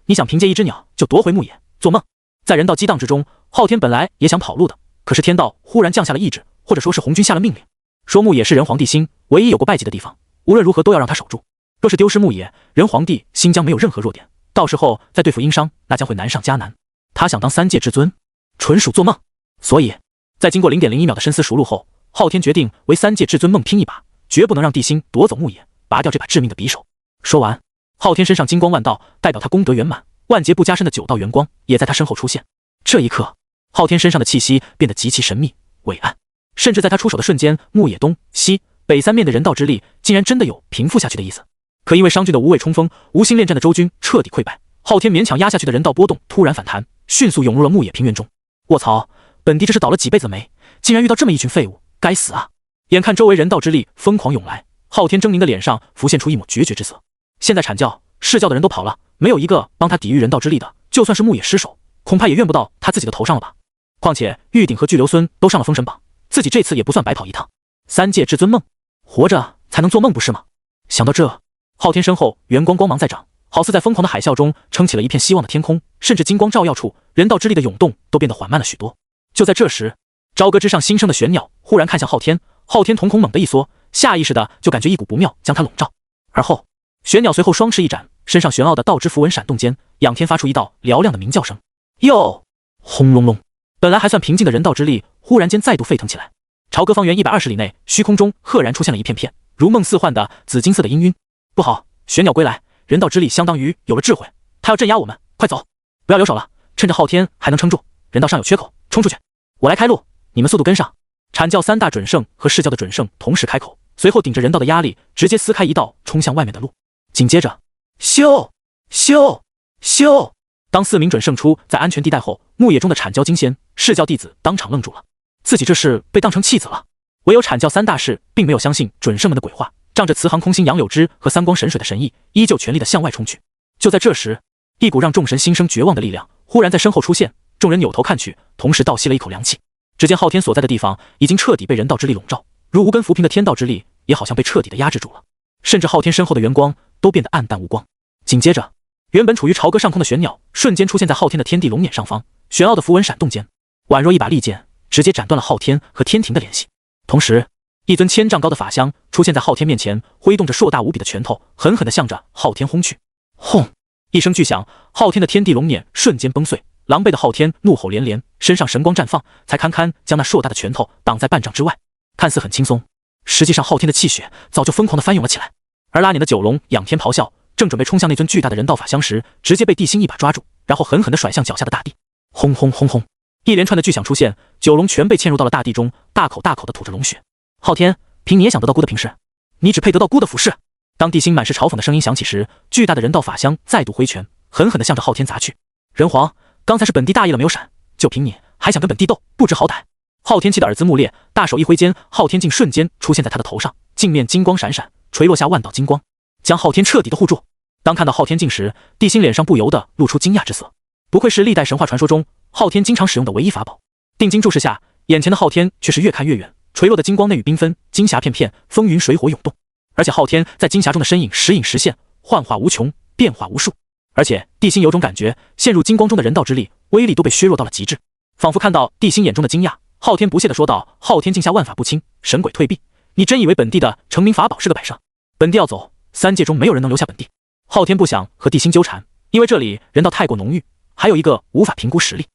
你想凭借一只鸟就夺回牧野？做梦！在人道激荡之中，昊天本来也想跑路的，可是天道忽然降下了意志，或者说是红军下了命令，说牧野是人皇帝心，唯一有过败绩的地方，无论如何都要让他守住。若是丢失牧野，人皇帝心将没有任何弱点，到时候再对付殷商，那将会难上加难。他想当3界至尊，纯属做梦。所以，在经过0.01秒的深思熟虑后，昊天决定为3界至尊猛拼一把，绝不能让帝心夺走牧野，拔掉这把致命的匕首。说完，昊天身上金光万道，代表他功德圆满、万劫不加身的9道元光也在他身后出现。这一刻，昊天身上的气息变得极其神秘、伟岸，甚至在他出手的瞬间，牧野东西北3面的人道之力竟然真的有平复下去的意思。可因为商郡的无畏冲锋、无心恋战的周军彻底溃败，昊天勉强压下去的人道波动突然反弹，迅速涌入了牧野平原中。卧槽，本帝这是倒了几辈子霉，竟然遇到这么一群废物，该死啊！眼看周围人道之力疯狂涌来，昊天狰狞的脸上浮现出一抹决绝之色。现在阐教、释教的人都跑了，没有一个帮他抵御人道之力的，就算是牧野失手，恐怕也怨不到他自己的头上了吧。况且玉鼎和巨留孙都上了封神榜，自己这次也不算白跑一趟。3界至尊梦，活着才能做梦不是吗？想到这，昊天身后元光光芒在涨，好似在疯狂的海啸中撑起了一片希望的天空，甚至金光照耀处，人道之力的涌动都变得缓慢了许多。就在这时，朝歌之上新生的玄鸟忽然看向昊天，昊天瞳孔猛地一缩，下意识的就感觉一股不妙将他笼罩。而后，玄鸟随后双翅一展，身上玄奥的道之符文闪动间，仰天发出一道嘹亮的鸣叫声。哟，轰隆隆！本来还算平静的人道之力，忽然间再度沸腾起来。朝歌方圆120里内，虚空中赫然出现了一片片如梦似幻的紫金色的氤氲。不好，玄鸟归来，人道之力相当于有了智慧，他要镇压我们，快走，不要留手了，趁着昊天还能撑住，人道上有缺口，冲出去，我来开路，你们速度跟上。阐教3大准圣和释教的准圣同时开口，随后顶着人道的压力，直接撕开一道冲向外面的路。紧接着，咻咻咻！当4名准圣出在安全地带后，牧野中的阐教金仙、释教弟子当场愣住了，自己这是被当成弃子了。唯有阐教3大士并没有相信准圣们的鬼话，仗着慈航空星杨柳枝和3光神水的神意，依旧全力的向外冲去。就在这时，一股让众神心生绝望的力量忽然在身后出现，众人扭头看去，同时倒吸了一口凉气。只见昊天所在的地方已经彻底被人道之力笼罩，如无根浮萍的天道之力也好像被彻底的压制住了，甚至昊天身后的元光都变得暗淡无光。紧接着，原本处于朝歌上空的玄鸟瞬间出现在昊天的天地龙辇上方，玄奥的符文闪动间，宛若一把利剑，直接斩断了昊天和天庭的联系。同时，一尊1000丈高的法相出现在昊天面前，挥动着硕大无比的拳头，狠狠地向着昊天轰去。轰！一声巨响，昊天的天地龙辇瞬间崩碎，狼狈的昊天怒吼连连，身上神光绽放，才堪堪将那硕大的拳头挡在半丈之外。看似很轻松，实际上昊天的气血早就疯狂地翻涌了起来。而拉碾的九龙仰天咆哮，正准备冲向那尊巨大的人道法相时，直接被地心一把抓住，然后狠狠地甩向脚下的大地。轰轰轰轰！一连串的巨响出现，九龙全被嵌入到了大地中，大口大口地吐着龙血。昊天，凭你也想得到姑的平视？你只配得到姑的俯视。当地心满是嘲讽的声音响起时，巨大的人道法相再度挥拳，狠狠地向着昊天砸去。人皇，刚才是本帝大意了没有闪，就凭你还想跟本帝斗，不知好歹！昊天气得耳眦目裂，大手一挥间，昊天镜瞬间出现在他的头上，镜面金光闪闪，垂落下万道金光，将昊天彻底的护住。当看到昊天镜时，地心脸上不由得露出惊讶之色，不愧是历代神话传说中昊天经常使用的唯一法宝。定睛注视下，眼前的昊天却是越看越远，垂落的金光内雨缤纷，金霞片片，风云水火涌动。而且昊天在金霞中的身影时隐时现，幻化无穷，变化无数。而且地心有种感觉，陷入金光中的人道之力威力都被削弱到了极致。仿佛看到帝星眼中的惊讶，昊天不屑地说道：“昊天镜下万法不侵，神鬼退避。你真以为本地的成名法宝是个摆设？本地要走，3界中没有人能留下本地。”昊天不想和帝星纠缠，因为这里人道太过浓郁，还有一个无法评估实力。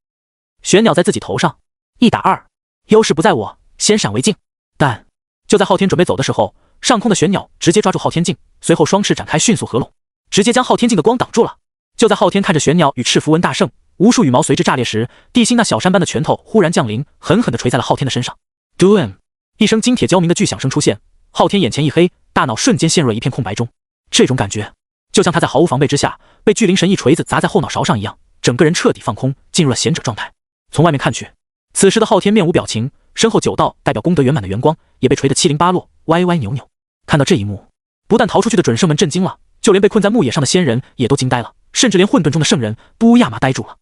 玄鸟在自己头上，1打2，优势不在我，先闪为敬。但就在昊天准备走的时候，上空的玄鸟直接抓住昊天镜，随后双翅展开迅速合拢，直接将昊天镜的光挡住了。就在昊天看着玄鸟与赤符文大圣，无数羽毛随之炸裂时，帝星那小山般的拳头忽然降临，狠狠地捶在了昊天的身上。DOOM！ 一声金铁交鸣的巨响声出现，昊天眼前一黑，大脑瞬间陷入了一片空白中。这种感觉就像他在毫无防备之下被巨灵神一锤子砸在后脑勺上一样，整个人彻底放空，进入了贤者状态。从外面看去，此时的昊天面无表情，身后9道代表功德圆满的圆光也被锤得七零八落，歪歪扭扭。看到这一幕，不但逃出去的准圣们震惊了，就连被困在牧野上的仙人也都惊呆了，甚至连混沌中的圣人都亚麻呆住了。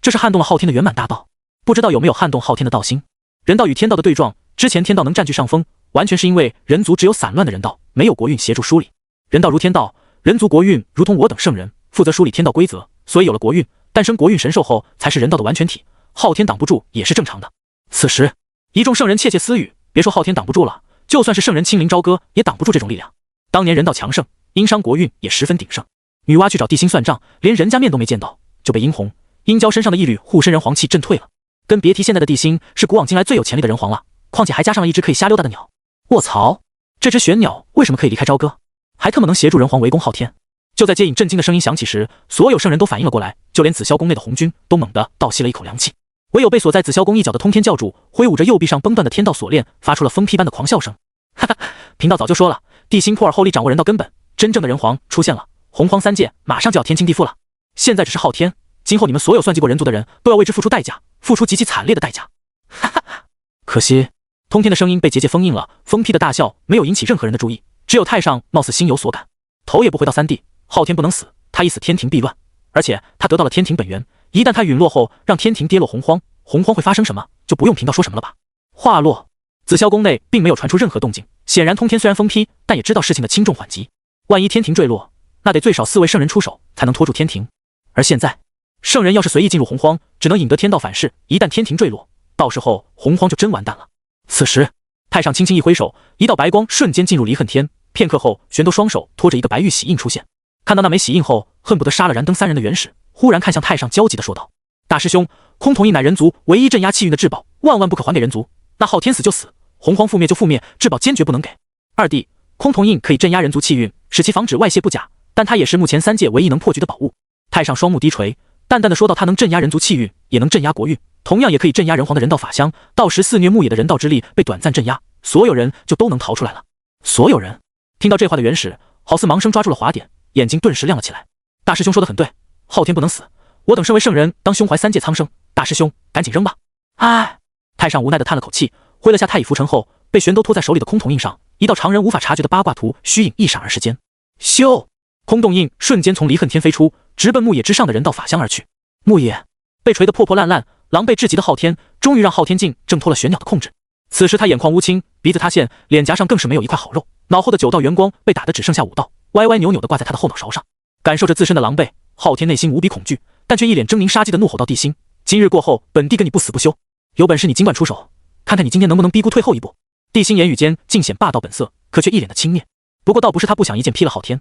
这是撼动了昊天的圆满大道，不知道有没有撼动昊天的道心。人道与天道的对撞，之前天道能占据上风，完全是因为人族只有散乱的人道，没有国运协助梳理。人道如天道，人族国运如同我等圣人，负责梳理天道规则，所以有了国运，诞生国运神兽后才是人道的完全体。昊天挡不住也是正常的。此时一众圣人窃窃私语，别说昊天挡不住了，就算是圣人亲临朝歌也挡不住这种力量。当年人道强盛，殷商国运也十分鼎盛，女娲去找帝星算账，连人家面都没见到，就被殷红、殷郊身上的一缕护身人皇气震退了。更别提现在的帝星是古往今来最有潜力的人皇了，况且还加上了一只可以瞎溜达的鸟。卧槽，这只玄鸟为什么可以离开朝歌，还特么能协助人皇围攻昊天？就在接引震惊的声音响起时，所有圣人都反应了过来，就连紫霄宫内的红军都猛地倒吸了一口凉气。唯有被锁在紫霄宫一角的通天教主挥舞着右臂上崩断的天道锁链，发出了疯批般的狂笑声。哈哈，贫道早就说了，帝星破而后立掌握人道根本，真正的人皇出现了，洪荒3界马上就要天倾地覆了。现在只是昊天，今后你们所有算计过人族的人都要为之付出代价，付出极其惨烈的代价。哈哈哈！可惜通天的声音被结界封印了，疯批的大笑没有引起任何人的注意，只有太上貌似心有所感，头也不回到3地。昊天不能死，他一死天庭必乱，而且他得到了天庭本源，一旦他陨落后让天庭跌落洪荒，洪荒会发生什么就不用贫道说什么了吧。话落，紫霄宫内并没有传出任何动静，显然通天虽然疯批，但也知道事情的轻重缓急，万一天庭坠落，那得最少4位圣人出手才能拖住天庭。而现在圣人要是随意进入洪荒，只能引得天道反噬，一旦天庭坠落，到时候洪荒就真完蛋了。此时太上轻轻一挥手，一道白光瞬间进入离恨天，片刻后玄都双手托着一个白玉玺印出现。看到那枚玺印后，恨不得杀了燃灯3人的元始，忽然看向太上焦急地说道：大师兄，崆峒印乃人族唯一镇压气运的至宝，万万不可还给人族，那昊天死就死，洪荒覆灭就覆灭，至宝坚决不能给。二弟，崆峒印可以镇压人族气运，使其防止外泄不假，但它也是目前3界唯一能破局的宝物。太上双目低垂，淡淡的说道：它能镇压人族气运，也能镇压国运，同样也可以镇压人皇的人道法相，到时肆虐牧野的人道之力被短暂镇压，所有人就都能逃出来了。所有人听到这话的元始好似盲生抓住了滑点，眼睛顿时亮了起来。大师兄说得很对，昊天不能死，我等身为圣人当胸怀3界苍生，大师兄赶紧扔吧。唉，太上无奈地叹了口气，挥了下太乙符尘后，被玄都托在手里的崆峒印上一道常人无法察觉的八卦图虚影一闪而逝间，咻，空洞印瞬间从离恨天飞出，直奔牧野之上的人道法相而去。牧野被锤得破破烂烂，狼狈至极的昊天终于让昊天镜挣脱了玄鸟的控制。此时他眼眶乌青，鼻子塌陷，脸颊上更是没有一块好肉，脑后的9道圆光被打得只剩下5道，歪歪扭扭地挂在他的后脑勺上。感受着自身的狼狈，昊天内心无比恐惧，但却一脸狰狞杀机的怒吼道：帝星，今日过后，本帝跟你不死不休，有本事你尽管出手，看看你今天能不能逼姑退后一步。帝星言语间尽显霸道本色，可却一脸的轻蔑。不过倒不是他不想一剑劈了昊天，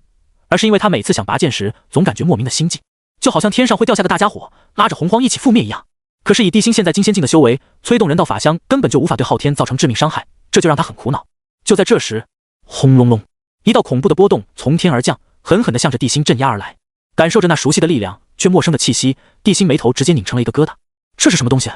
而是因为他每次想拔剑时，总感觉莫名的心悸，就好像天上会掉下个大家伙，拉着洪荒一起覆灭一样。可是以帝星现在金仙境的修为，催动人道法相根本就无法对昊天造成致命伤害，这就让他很苦恼。就在这时，轰隆隆，一道恐怖的波动从天而降，狠狠地向着帝星镇压而来。感受着那熟悉的力量却陌生的气息，帝星眉头直接拧成了一个疙瘩。这是什么东西？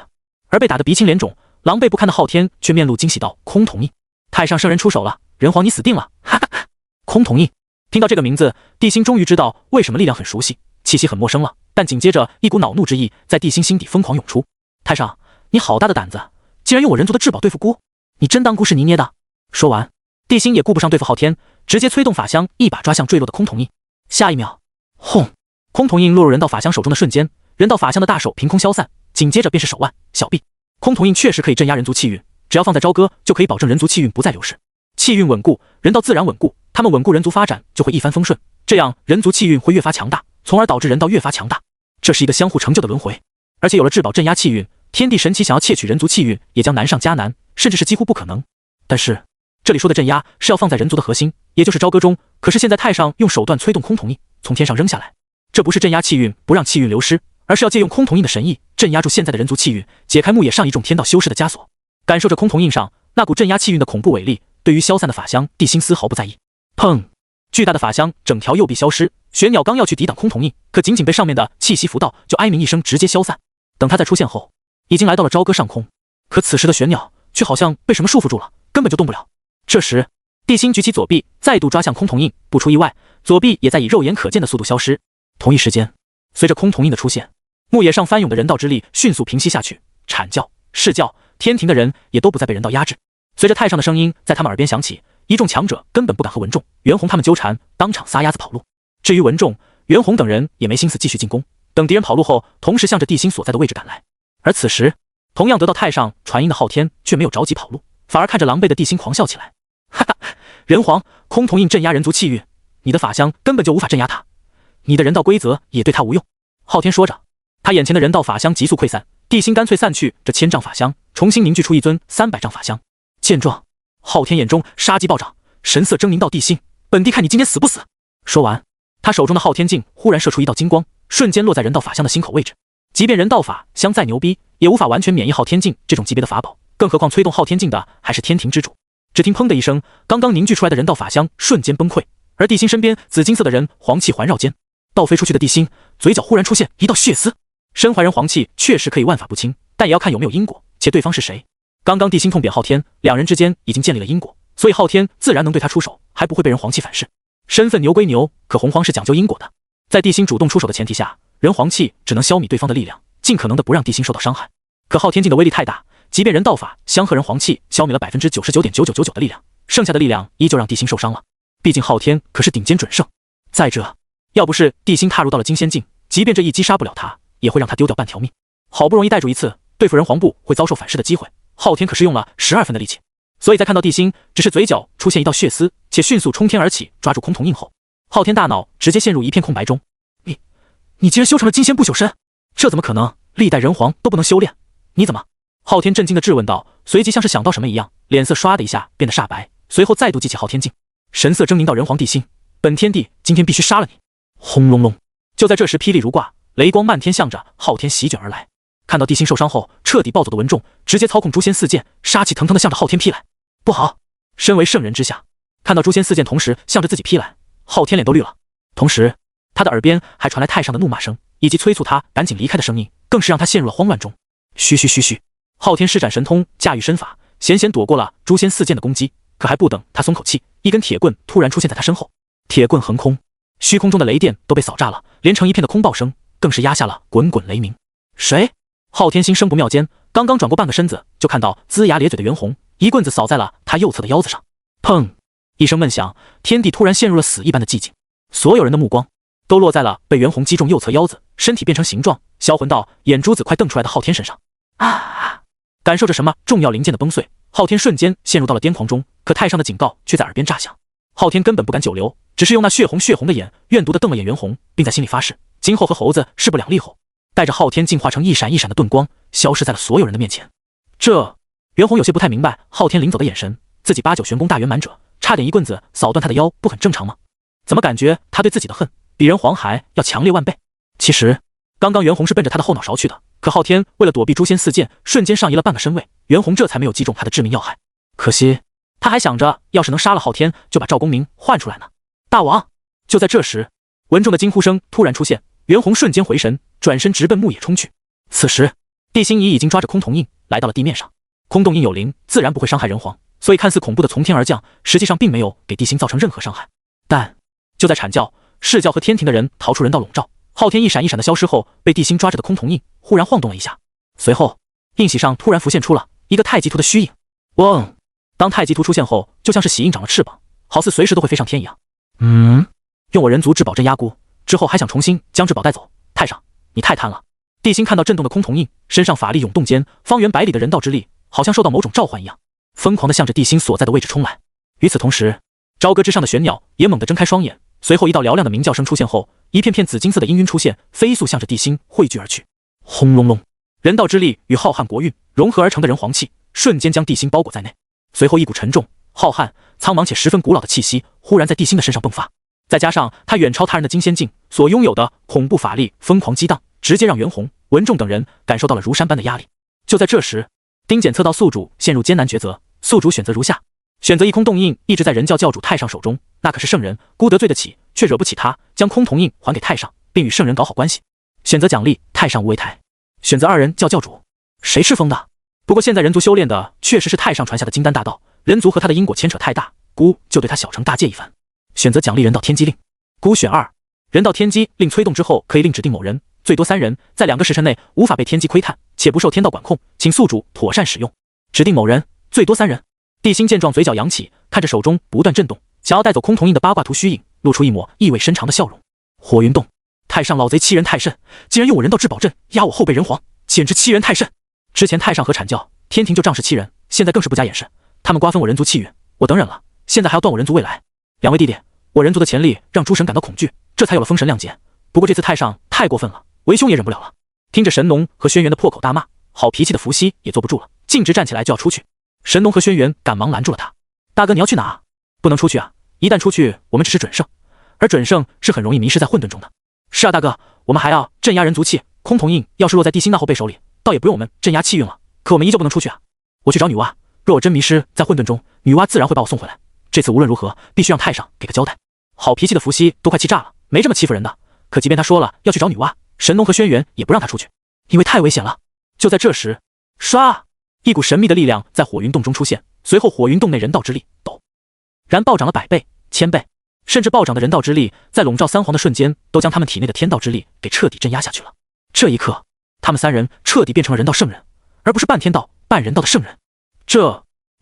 而被打得鼻青脸肿、狼狈不堪的昊天却面露惊喜道：崆峒印，太上圣人出手了，人皇你死定了！哈哈哈！崆峒印，听到这个名字，帝星终于知道为什么力量很熟悉，气息很陌生了。但紧接着一股恼怒之意在帝星心底疯狂涌出。太上，你好大的胆子，竟然用我人族的至宝对付姑，你真当姑是泥捏的？说完，帝星也顾不上对付昊天，直接催动法相一把抓向坠落的崆峒印。下一秒，轰！崆峒印落入人道法相手中的瞬间，人道法相的大手凭空消散，紧接着便是手腕、小臂。崆峒印确实可以镇压人族气运，只要放在朝歌，就可以保证人族气运不再流失。气运稳固，人道自然稳固，他们稳固人族发展就会一帆风顺，这样人族气运会越发强大，从而导致人道越发强大。这是一个相互成就的轮回，而且有了至宝镇压气运，天帝神奇想要窃取人族气运，也将难上加难，甚至是几乎不可能。但是这里说的镇压是要放在人族的核心，也就是朝歌中。可是现在太上用手段催动空瞳印从天上扔下来，这不是镇压气运，不让气运流失，而是要借用空瞳印的神意镇压住现在的人族气运，解开牧野上一众天道修士的枷锁。感受着空瞳印上那股镇压气运的恐怖伟力，对于消散的法香，地心丝毫不在意。砰！巨大的法香整条右臂消失，玄鸟刚要去抵挡空瞳印，可仅仅被上面的气息拂到，就哀鸣一声直接消散。等他再出现后，已经来到了朝歌上空，可此时的玄鸟却好像被什么束缚住了，根本就动不了。这时地心举起左臂，再度抓向空瞳印，不出意外，左臂也在以肉眼可见的速度消失。同一时间，随着空瞳印的出现，牧野上翻涌的人道之力迅速平息下去，阐教、释教、天庭的人也都不再被人道压制。随着太上的声音在他们耳边响起，一众强者根本不敢和文仲、袁弘他们纠缠，当场撒丫子跑路。至于文仲、袁弘等人也没心思继续进攻，等敌人跑路后，同时向着地心所在的位置赶来。而此时，同样得到太上传音的昊天却没有着急跑路，反而看着狼狈的地心狂笑起来。哈哈，人皇，空瞳印镇压人族气运，你的法香根本就无法镇压他，你的人道规则也对他无用。昊天说着，他眼前的人道法香急速溃散，地心干脆散去这1000丈法香，重新凝聚出一尊300丈法香。见状，昊天眼中杀机暴涨，神色狰狞道：“地心，本帝看你今天死不死！”说完，他手中的昊天镜忽然射出一道金光，瞬间落在人道法香的心口位置。即便人道法香再牛逼，也无法完全免疫昊天镜这种级别的法宝，更何况催动昊天镜的还是天庭之主。只听砰的一声，刚刚凝聚出来的人道法香瞬间崩溃，而地心身边紫金色的人皇气环绕间，倒飞出去的地心嘴角忽然出现一道血丝。身怀人皇气确实可以万法不侵，但也要看有没有因果，且对方是谁。刚刚地心痛扁昊天，两人之间已经建立了因果，所以昊天自然能对他出手，还不会被人皇气反噬。身份牛归牛，可洪荒是讲究因果的，在地心主动出手的前提下，人皇气只能消弭对方的力量，尽可能的不让地心受到伤害。可昊天镜的威力太大，即便人道法相和人皇气消弭了 99.9999% 的力量，剩下的力量依旧让地心受伤了。毕竟昊天可是顶尖准圣，再者，要不是地心踏入到了金仙境，即便这一击杀不了他，也会让他丢掉半条命。好不容易带住一次对付人皇部会遭受反噬的机会，昊天可是用了12分的力气。所以在看到地心只是嘴角出现一道血丝，且迅速冲天而起抓住空瞳印后，昊天大脑直接陷入一片空白中。你竟然修成了金仙不朽身，这怎么可能？历代人皇都不能修炼，你怎么？昊天震惊地质问道，随即像是想到什么一样，脸色唰的一下变得煞白，随后再度记起昊天镜，神色狰狞道：人皇地心，本天帝今天必须杀了你！轰隆隆！就在这时，霹雳如挂，雷光漫天，向着昊天席卷而来。看到地心受伤后彻底暴走的文仲，直接操控诛仙四剑，杀气腾腾地向着昊天劈来。不好！身为圣人之下，看到诛仙四剑同时向着自己劈来，昊天脸都绿了。同时，他的耳边还传来太上的怒骂声，以及催促他赶紧离开的声音，更是让他陷入了慌乱中。嘘嘘嘘嘘！昊天施展神通，驾驭身法，险险躲过了诛仙四剑的攻击。可还不等他松口气，一根铁棍突然出现在他身后，铁棍横空，虚空中的雷电都被扫炸了，连成一片的空爆声更是压下了滚滚雷鸣。谁？昊天心生不妙间，刚刚转过半个身子，就看到龇牙咧嘴的袁弘一棍子扫在了他右侧的腰子上。砰！一声闷响，天地突然陷入了死一般的寂静，所有人的目光都落在了被袁弘击中右侧腰子，身体变成形状，销魂到眼珠子快瞪出来的昊天身上。啊！感受着什么重要零件的崩碎，昊天瞬间陷入到了癫狂中。可太上的警告却在耳边炸响，昊天根本不敢久留，只是用那血红的眼怨毒的瞪了眼袁弘，并在心里发誓，今后和猴子势不两立后，带着昊天进化成一闪一闪的盾光，消失在了所有人的面前。这袁弘有些不太明白昊天临走的眼神，自己8九玄功大圆满者，差点一棍子扫断他的腰，不很正常吗？怎么感觉他对自己的恨比人皇还要强烈万倍？其实刚刚袁弘是奔着他的后脑勺去的，可昊天为了躲避诛仙四剑，瞬间上移了半个身位，袁弘这才没有击中他的致命要害。可惜他还想着，要是能杀了昊天，就把赵公明换出来呢。大王！就在这时，文仲的惊呼声突然出现，袁弘瞬间回神，转身直奔牧野冲去。此时，地心仪已经抓着空瞳印来到了地面上。空洞印有灵，自然不会伤害人皇，所以看似恐怖的从天而降，实际上并没有给地心造成任何伤害。但就在阐教、释教和天庭的人逃出人道笼罩，昊天一闪一闪的消失后，被地心抓着的空瞳印忽然晃动了一下，随后印玺上突然浮现出了一个太极图的虚影。嗡！当太极图出现后，就像是玺印长了翅膀，好似随时都会飞上天一样。用我人族至宝镇压孤之后，还想重新将至宝带走？太上，你太贪了！地心看到震动的空瞳印，身上法力涌动间，方圆百里的人道之力好像受到某种召唤一样，疯狂地向着地心所在的位置冲来。与此同时，朝歌之上的玄鸟也猛地睁开双眼，随后一道嘹亮的鸣叫声出现后，一片片紫金色的氤氲出现，飞速向着地心汇聚而去。轰隆隆！人道之力与浩瀚国运融合而成的人皇气，瞬间将地心包裹在内。随后一股沉重、浩瀚、苍茫且十分古老的气息忽然在地心的身上迸发，再加上他远超他人的金仙境所拥有的恐怖法力疯狂激荡，直接让袁弘、文仲等人感受到了如山般的压力。就在这时，丁简测到宿主陷入艰难抉择，宿主选择如下：选择一空洞印一直在人教教主太上手中，那可是圣人，孤得罪得起，却惹不起他，将空铜印还给太上，并与圣人搞好关系。选择奖励太上无为台。选择二人教教主，谁是疯的？不过现在人族修炼的确实是太上传下的金丹大道，人族和他的因果牵扯太大，孤就对他小惩大戒一番。选择奖励人道天机令，孤选2。人道天机令催动之后，可以令指定某人，最多3人，在2个时辰内无法被天机窥探，且不受天道管控，请宿主妥善使用。指定某人，最多3人。地心见状，嘴角扬起，看着手中不断震动，想要带走空铜印的八卦图虚影，露出一抹意味深长的笑容。火云洞，太上老贼欺人太甚，竟然用我人道至宝阵压我后辈人皇，简直欺人太甚！之前太上和阐教、天庭就仗势欺人，现在更是不加掩饰，他们瓜分我人族气运，我等忍了，现在还要断我人族未来。2位弟弟，我人族的潜力让诸神感到恐惧，这才有了封神亮剑。不过这次太上太过分了，为兄也忍不了了。听着神农和轩辕的破口大骂，好脾气的伏羲也坐不住了，径直站起来就要出去。神农和轩辕赶忙拦住了他：大哥，你要去哪？不能出去啊，一旦出去，我们只是准圣，而准圣是很容易迷失在混沌中的。是啊，大哥，我们还要镇压人族气，空铜印要是落在地心那后辈手里，倒也不用我们镇压气运了，可我们依旧不能出去啊。我去找女娲，若我真迷失在混沌中，女娲自然会把我送回来。这次无论如何，必须让太上给个交代。好脾气的伏羲都快气炸了，没这么欺负人的。可即便他说了要去找女娲，神农和轩辕也不让他出去，因为太危险了。就在这时，唰，一股神秘的力量在火云洞中出现，随后火云洞内人道之力陡然暴涨了100倍、1000倍，甚至暴涨的人道之力在笼罩三皇的瞬间，都将他们体内的天道之力给彻底镇压下去了。这一刻，他们3人彻底变成了人道圣人，而不是半天道、半人道的圣人。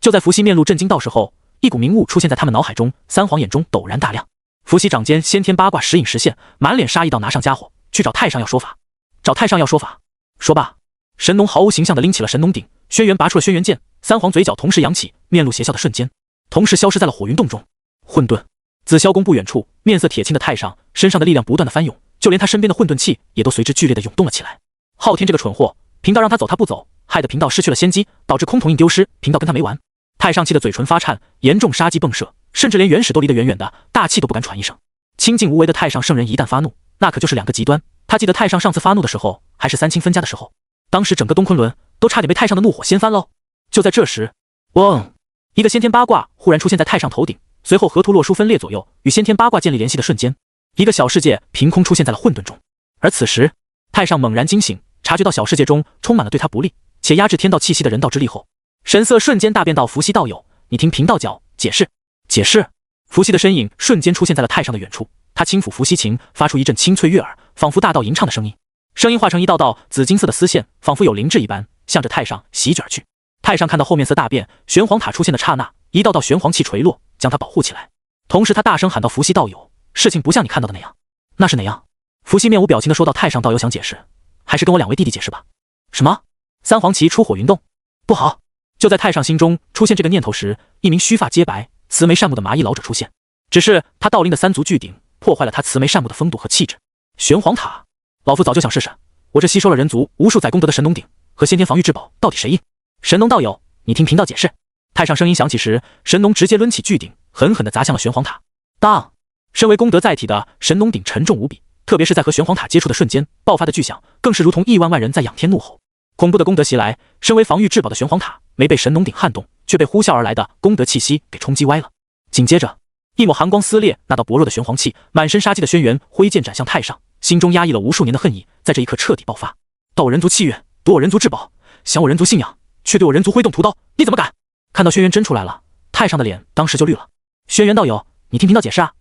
就在伏羲面露震惊道时候，一股明雾出现在他们脑海中，三皇眼中陡然大亮。伏羲掌间先天八卦时隐时现，满脸杀意道：拿上家伙，去找太上要说法。找太上要说法。说罢，神农毫无形象地拎起了神农鼎，轩辕拔出了轩辕剑，三皇嘴角同时扬起，面露邪笑的瞬间，同时消失在了火云洞中。混沌，紫霄宫不远处，面色铁青的太上身上的力量不断的翻涌，就连他身边的混沌气也都随之剧烈的涌动了起来。昊天这个蠢货，贫道让他走他不走，害得贫道失去了先机，导致空铜印丢失，贫道跟他没完。太上气的嘴唇发颤，严重杀机迸射，甚至连元始都离得远远的，大气都不敢喘一声。清静无为的太上圣人一旦发怒，那可就是2个极端。他记得太上上次发怒的时候，还是3清分家的时候，当时整个东昆仑都差点被太上的怒火掀翻喽。就在这时，嗡，一个先天八卦忽然出现在太上头顶，随后河图洛书分裂左右，与先天八卦建立联系的瞬间，一个小世界凭空出现在了混沌中。而此时，太上猛然惊醒，察觉到小世界中充满了对他不利且压制天道气息的人道之力后，神色瞬间大变道：伏羲道友，你听贫道讲解释。解释。伏羲的身影瞬间出现在了太上的远处，他轻抚伏羲琴，发出一阵清脆悦耳，仿佛大道吟唱的声音，声音化成一道道紫金色的丝线，仿佛有灵智一般，向着太上席卷而去。太上看到后面色大变，玄黄塔出现的刹那，一道道玄黄气垂落，将他保护起来。同时他大声喊道：伏羲道友，事情不像你看到的那样。那是哪样？伏羲面无表情地说道：太上道友想解释，还是跟我2位弟弟解释吧。什么？三皇旗出火云洞？不好！就在太上心中出现这个念头时，一名须发皆白、慈眉善目的麻衣老者出现，只是他盗拎的3足巨鼎破坏了他慈眉善目的风度和气质。玄黄塔，老夫早就想试试，我这吸收了人族无数载功德的神农鼎和先天防御至宝，到底谁硬？神农道友，你听贫道解释。太上声音响起时，神农直接抡起巨鼎，狠狠地砸向了玄黄塔。当！身为功德载体的神农鼎沉重无比，特别是在和玄黄塔接触的瞬间，爆发的巨响更是如同亿万万人在仰天怒吼。恐怖的功德袭来，身为防御至宝的玄黄塔没被神农鼎撼动，却被呼啸而来的功德气息给冲击歪了。紧接着，一抹寒光撕裂那道薄弱的玄黄气，满身杀机的轩辕挥剑斩向太上，心中压抑了无数年的恨意，在这一刻彻底爆发。盗我人族气运，夺我人族至宝，享我人族信仰，却对我人族挥动屠刀，你怎么敢？看到轩辕真出来了，太上的脸当时就绿了。轩辕道友，你听贫道解释啊！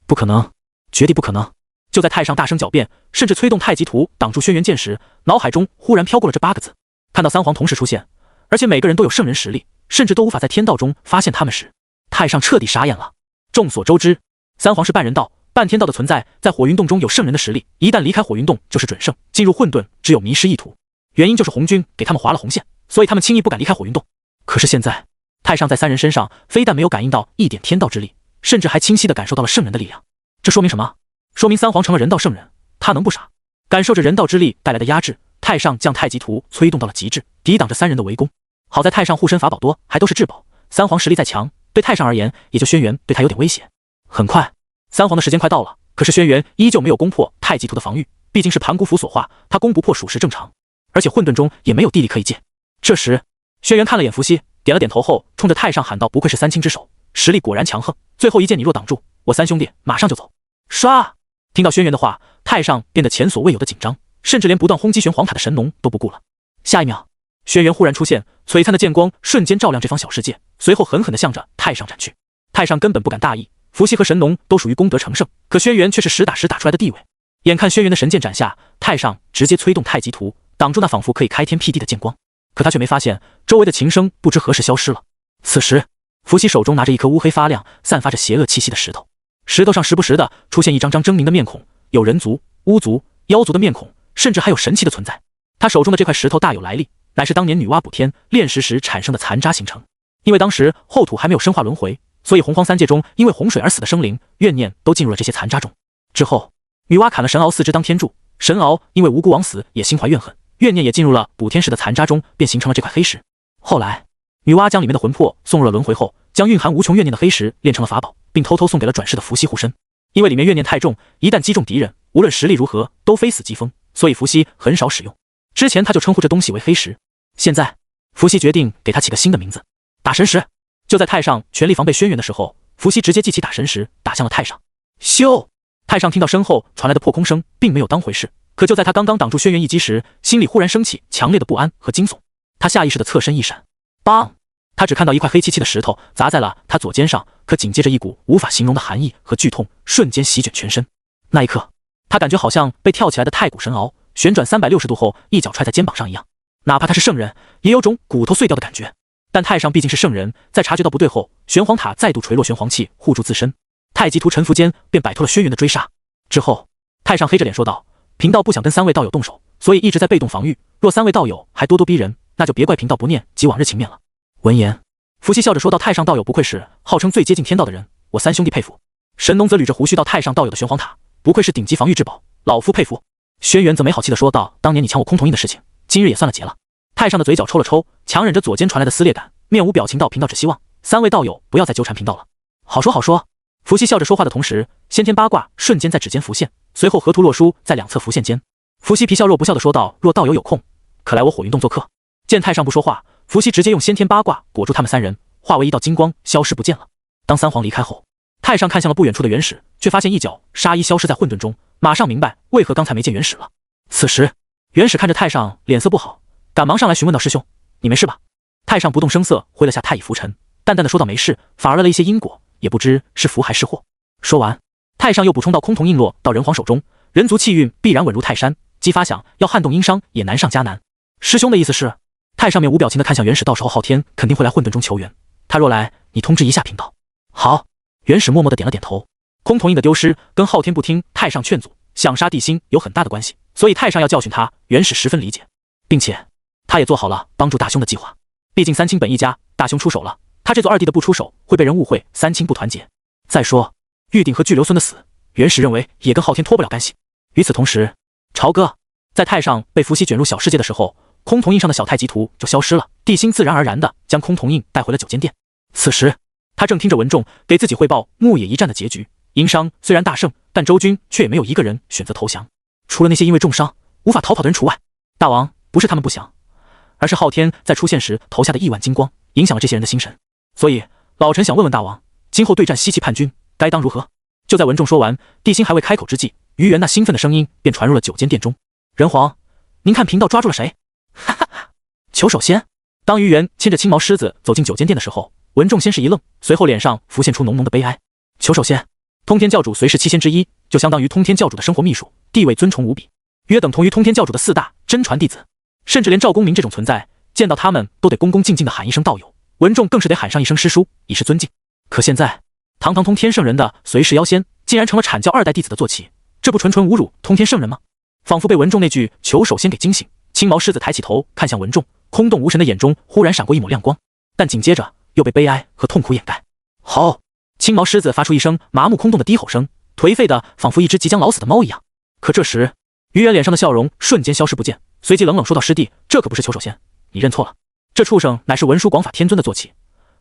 不可能，绝对不可能！就在太上大声狡辩，甚至催动太极图挡住轩辕剑时，脑海中忽然飘过了这8个字。看到三皇同时出现，而且每个人都有圣人实力，甚至都无法在天道中发现他们时，太上彻底傻眼了。众所周知，三皇是半人道、半天道的存在，在火云洞中有圣人的实力，一旦离开火云洞就是准圣，进入混沌只有迷失意图。原因就是红军给他们划了红线，所以他们轻易不敢离开火云洞。可是现在，太上在3人身上非但没有感应到一点天道之力，甚至还清晰地感受到了圣人的力量。这说明什么？说明三皇成了人道圣人，他能不傻？感受着人道之力带来的压制，太上将太极图催动到了极致，抵挡着三人的围攻。好在太上护身法宝多，还都是至宝，三皇实力再强，对太上而言，也就轩辕对他有点威胁。很快，三皇的时间快到了，可是轩辕依旧没有攻破太极图的防御，毕竟是盘古符所化，他攻不破属实正常。而且混沌中也没有地利可以借。这时，轩辕看了眼伏羲，点了点头后，冲着太上喊道：“不愧是三清之首，实力果然强横。最后一剑你若挡住，我三兄弟马上就走。”唰！听到轩辕的话，太上变得前所未有的紧张，甚至连不断轰击玄黄塔的神农都不顾了。下一秒，轩辕忽然出现，璀璨的剑光瞬间照亮这方小世界，随后狠狠地向着太上斩去。太上根本不敢大意，伏羲和神农都属于功德成圣，可轩辕却是实打实打出来的地位。眼看轩辕的神剑斩下，太上直接催动太极图，挡住那仿佛可以开天辟地的剑光。可他却没发现周围的琴声不知何时消失了。此时，伏羲手中拿着一颗乌黑发亮、散发着邪恶气息的石头，石头上时不时的出现一张张狰狞的面孔，有人族、巫族、妖族的面孔，甚至还有神奇的存在。他手中的这块石头大有来历，乃是当年女娲补天炼石时产生的残渣形成。因为当时后土还没有生化轮回，所以洪荒三界中因为洪水而死的生灵怨念都进入了这些残渣中。之后，女娲砍了神鳌4只当天柱，神鳌因为无辜枉死也心怀怨恨，怨念也进入了补天时的残渣中，便形成了这块黑石。后来，女娲将里面的魂魄送入了轮回后，将蕴含无穷怨念的黑石炼成了法宝，并偷偷送给了转世的伏羲护身。因为里面怨念太重，一旦击中敌人，无论实力如何，都非死即疯，所以伏羲很少使用。之前他就称呼这东西为黑石。现在，伏羲决定给他起个新的名字——打神石。就在太上全力防备轩辕的时候，伏羲直接记起打神石，打向了太上。咻！太上听到身后传来的破空声，并没有当回事。可就在他刚刚挡住轩辕一击时，心里忽然升起强烈的不安和惊悚。他下意识地侧身一闪，邦！他只看到一块黑漆漆的石头砸在了他左肩上，可紧接着一股无法形容的寒意和剧痛瞬间席卷全身。那一刻，他感觉好像被跳起来的太古神鳌旋转360度后一脚踹在肩膀上一样。哪怕他是圣人，也有种骨头碎掉的感觉。但太上毕竟是圣人，在察觉到不对后，玄黄塔再度垂落玄黄气护住自身，太极图沉浮间便摆脱了轩辕的追杀。之后，太上黑着脸说道：“贫道不想跟三位道友动手，所以一直在被动防御。若三位道友还咄咄逼人，那就别怪贫道不念及往日情面了。”闻言，伏羲笑着说道：“太上道友不愧是号称最接近天道的人，我三兄弟佩服。”神农则捋着胡须道：“太上道友的玄黄塔不愧是顶级防御至宝，老夫佩服。”轩辕则没好气地说道：“当年你抢我空瞳印的事情，今日也算了结了。”太上的嘴角抽了抽，强忍着左肩传来的撕裂感，面无表情道：“贫道只希望三位道友不要再纠缠贫道了。”好说好说。伏羲笑着说话的同时，先天八卦瞬间在指尖浮现，随后河图洛书在两侧浮现间。伏羲皮笑肉不笑地说道：“若道友有空，可来我火云洞做客。”见太上不说话，伏羲直接用先天八卦裹住他们三人，化为一道金光消失不见了。当三皇离开后，太上看向了不远处的原始，却发现一角杀衣消失在混沌中，马上明白为何刚才没见原始了。此时，原始看着太上脸色不好，赶忙上来询问道：“师兄，你没事吧？”太上不动声色挥了下太乙拂尘，淡淡的说道：“没事，反而来了一些因果，也不知是福还是祸。”说完，太上又补充到：“空瞳印落到人皇手中，人族气运必然稳如泰山，即发想要撼动殷商也难上加难。”师兄的意思是？太上面无表情的看向原始，到时候昊天肯定会来混沌中求援，他若来，你通知一下贫道。好。原始默默的点了点头。空瞳印的丢失跟昊天不听太上劝阻，想杀帝辛有很大的关系，所以太上要教训他，原始十分理解，并且他也做好了帮助大兄的计划。毕竟三清本一家，大兄出手了，他这做二弟的不出手会被人误会三清不团结。再说玉鼎和巨留孙的死，原始认为也跟昊天脱不了干系。与此同时，朝歌在太上被伏羲卷入小世界的时候，空瞳印上的小太极图就消失了，帝辛自然而然的将空瞳印带回了九间殿。此时他正听着文仲给自己汇报牧野一战的结局，殷商虽然大胜，但周军却也没有一个人选择投降，除了那些因为重伤无法逃跑的人除外。大王，不是他们不降，而是昊天在出现时投下的亿万金光影响了这些人的心神，所以老臣想问问大王，今后对战西岐叛军该当如何？就在文仲说完，帝辛还未开口之际，于元那兴奋的声音便传入了九间殿中：“人皇，您看贫道抓住了谁？”哈哈哈！求首先，当于元牵着青毛狮子走进九间殿的时候，文仲先是一愣，随后脸上浮现出浓浓的悲哀。求首先，通天教主虽是七仙之一，就相当于通天教主的生活秘书，地位尊崇无比，约等同于通天教主的4大真传弟子，甚至连赵公明这种存在，见到他们都得恭恭敬敬地喊一声道友，文仲更是得喊上一声师叔，以示尊敬。可现在，堂堂通天圣人的随侍妖仙，竟然成了阐教2代弟子的坐骑，这不纯纯侮辱通天圣人吗？仿佛被文仲那句求首先给惊醒，青毛狮子抬起头看向文仲，空洞无神的眼中忽然闪过一抹亮光，但紧接着又被悲哀和痛苦掩盖。吼！青毛狮子发出一声麻木空洞的低吼声，颓废的仿佛一只即将老死的猫一样。可这时，于元脸上的笑容瞬间消失不见，随即冷冷说道：“师弟，这可不是裘守仙，你认错了。这畜生乃是文殊广法天尊的坐骑，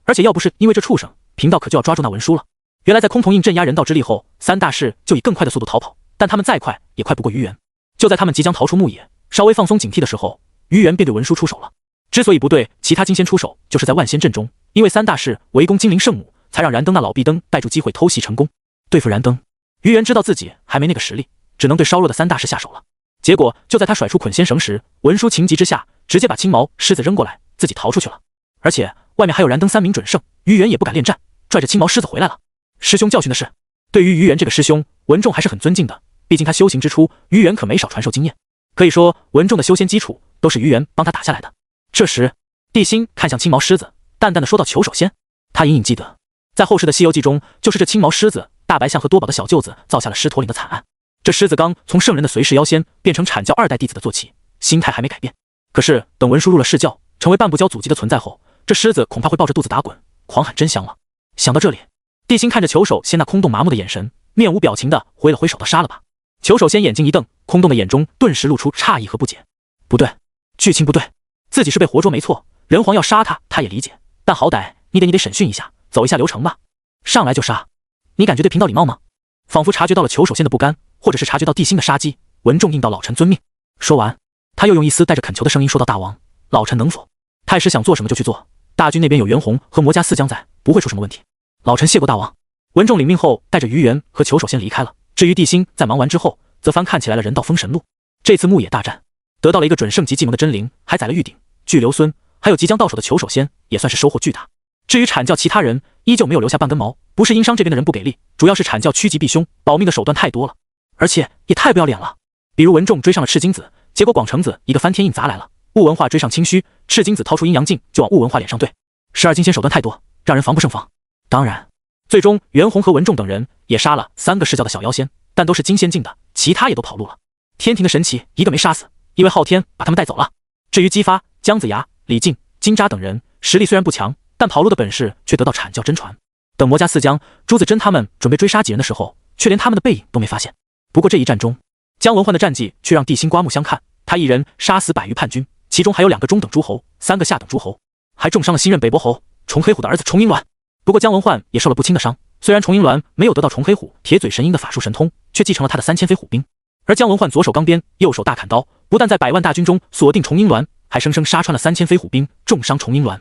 而且要不是因为这畜生，贫道可就要抓住那文殊了。”原来在空瞳印镇压人道之力后，三大士就以更快的速度逃跑，但他们再快也快不过于元。就在他们即将逃出牧野，稍微放松警惕的时候，于元便对文殊出手了。之所以不对其他金仙出手，就是在万仙阵中，因为三大士围攻金陵圣母，才让燃灯那老壁灯带住机会偷袭成功。对付燃灯，于元知道自己还没那个实力，只能对稍弱的三大士下手了。结果就在他甩出捆仙绳时，文殊情急之下，直接把青毛狮子扔过来，自己逃出去了。而且外面还有燃灯三名准圣，于元也不敢恋战，拽着青毛狮子回来了。师兄教训的是，对于于元这个师兄，文仲还是很尊敬的，毕竟他修行之初，于元可没少传授经验。可以说文仲的修仙基础都是于元帮他打下来的。这时地心看向青毛狮子，淡淡的说道：“裘守仙。”他隐隐记得，在后世的西游记中，就是这青毛狮子、大白象和多宝的小舅子造下了狮驼岭的惨案。这狮子刚从圣人的随侍妖仙变成阐教2代弟子的坐骑，心态还没改变。可是等文殊入了释教，成为半步蛟祖级的存在后，这狮子恐怕会抱着肚子打滚，狂喊真香了。想到这里，地心看着裘守仙那空洞麻木的眼神，面无表情的挥了挥手道：“杀了吧。”裘守仙眼睛一瞪，空洞的眼中顿时露出诧异和不解。不对，剧情不对，自己是被活捉没错，人皇要杀他也理解，但好歹你得审讯一下，走一下流程吧。上来就杀，你感觉对贫道礼貌吗？仿佛察觉到了裘守仙的不甘，或者是察觉到地心的杀机，文仲应道：“老臣遵命。”说完，他又用一丝带着恳求的声音说道：“大王，老臣能否？太师想做什么就去做，大军那边有袁弘和魔家四将在，不会出什么问题。老臣谢过大王。”文仲领命后，带着于元和裘守仙离开了。至于地心，在忙完之后，则翻看起来了人道封神录。这次牧野大战，得到了一个准圣级技能的真灵，还宰了玉鼎、巨留孙，还有即将到手的裘守仙，也算是收获巨大。至于阐教其他人，依旧没有留下半根毛，不是殷商这边的人不给力，主要是阐教趋吉避凶，保命的手段太多了，而且也太不要脸了。比如文仲追上了赤精子，结果广成子一个翻天印砸来了，雾文化追上清虚，赤精子掏出阴阳镜就往雾文化脸上对，12金仙手段太多，让人防不胜防。当然，最终袁弘和文仲等人也杀了3个释教的小妖仙，但都是金仙境的，其他也都跑路了。天庭的神奇一个没杀死，因为昊天把他们带走了。至于姬发、姜子牙、李靖、金吒等人，实力虽然不强，但跑路的本事却得到阐教真传。等魔家四将朱子珍他们准备追杀几人的时候，却连他们的背影都没发现。不过这一战中，姜文焕的战绩却让地心刮目相看，他一人杀死100余叛军，其中还有2个中等诸侯，3个下等诸侯，还重伤了新任北伯侯重黑虎的儿子重阴鸾。不过姜文焕也受了不轻的伤，虽然重阴鸾没有得到重黑虎铁嘴神鹰的法术神通，却继承了他的3000飞虎兵。而姜文焕左手钢鞭，右手大砍刀，不但在100万大军中锁定重阴鸾，还生生杀穿了3000飞虎兵，重伤重阴鸾。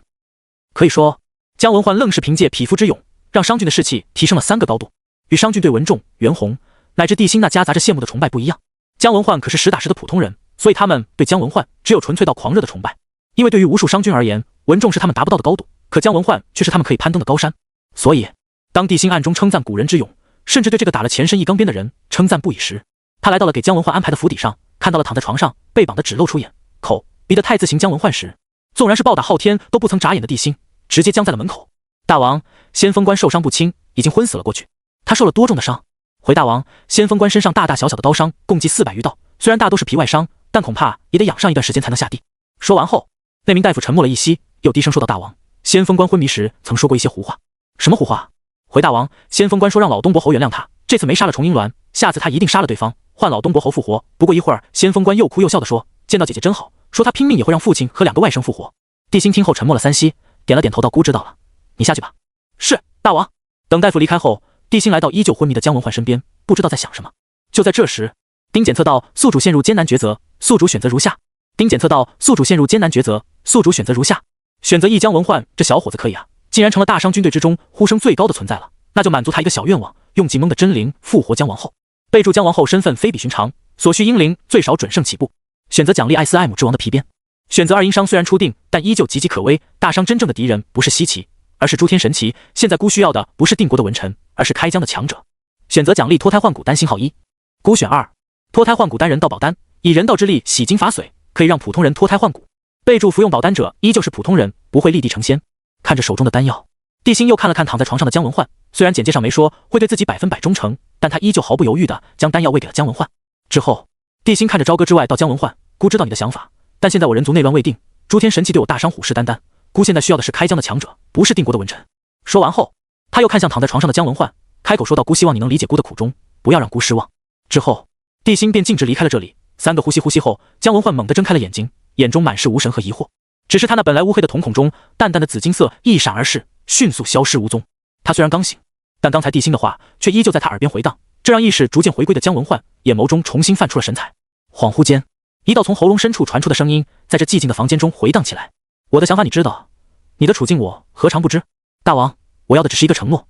可以说，姜文焕愣是凭借匹夫之勇，让商俊的士气提升了3个高度。与商俊对文仲、袁弘乃至地心那夹杂着羡慕的崇拜不一样，姜文焕可是实打实的普通人，所以他们对姜文焕只有纯粹到狂热的崇拜。因为对于无数商军而言，文仲是他们达不到的高度，可姜文焕却是他们可以攀登的高山。所以当地心暗中称赞古人之勇，甚至对这个打了前身一钢鞭的人称赞不已时，他来到了给姜文焕安排的府邸上，看到了躺在床上被绑的只露出眼、口、鼻的太字形姜文焕时，纵然是暴打昊天都不曾眨眼的地心，直接僵在了门口。大王，先锋官受伤不轻，已经昏死了过去。他受了多重的伤？回大王，先锋官身上大大小小的刀伤共计400余道，虽然大都是皮外伤，但恐怕也得养上一段时间才能下地。说完后，那名大夫沉默了一息，又低声说道：“大王，先锋官昏迷时曾说过一些胡话。”什么胡话？回大王，先锋官说让老东伯侯原谅他，这次没杀了重阴鸾，下次他一定杀了对方，换老东伯侯复活。不过一会儿，先锋官又哭又笑地说：“见到姐姐真好。”说他拼命也会让父亲和2个外甥复活。地心听后沉默了3息，点了点头道：“姑知道了，你下去吧。”是，大王。等大夫离开后，地心来到依旧昏迷的姜文焕身边，不知道在想什么。就在这时，丁检测到宿主陷入艰难抉择，宿主选择如下。丁检测到宿主陷入艰难抉择，宿主选择如下。选择一，姜文焕这小伙子可以啊，竟然成了大商军队之中呼声最高的存在了，那就满足他一个小愿望，用紧绷的真灵复活姜王后。备注：姜王后身份非比寻常，所需英灵最少准圣起步。选择奖励艾斯艾姆之王的皮鞭。选择2，殷商虽然出定，但依旧岌岌可危。大商真正的敌人不是西岐，而是诸天神奇。现在孤需要的不是定国的文臣，而是开疆的强者。选择奖励脱胎换骨丹星号1。孤选2，脱胎换骨丹人道宝丹，以人道之力洗精法髓，可以让普通人脱胎换骨。备注：服用宝丹者依旧是普通人，不会立地成仙。看着手中的丹药，地心又看了看躺在床上的姜文焕，虽然简介上没说会对自己100%忠诚，但他依旧毫不犹豫地将丹药喂给了姜文焕。之后，地心看着朝歌之外道：“姜文焕，姑知道你的想法，但现在我人族内乱未定，诸天神奇对我大商虎视眈眈，姑现在需要的是开疆的强者，不是定国的文臣。”说完后，他又看向躺在床上的姜文焕，开口说道：“姑希望你能理解姑的苦衷，不要让姑失望。”之后，地心便径直离开了这里， 3个呼吸后，姜文焕猛地睁开了眼睛，眼中满是无神和疑惑。只是他那本来乌黑的瞳孔中，淡淡的紫金色一闪而逝，迅速消失无踪。他虽然刚醒，但刚才地心的话却依旧在他耳边回荡，这让意识逐渐回归的姜文焕眼眸中重新泛出了神采。恍惚间，一道从喉咙深处传出的声音在这寂静的房间中回荡起来：“我的想法你知道，你的处境我何尝不知？大王，我要的只是一个承诺，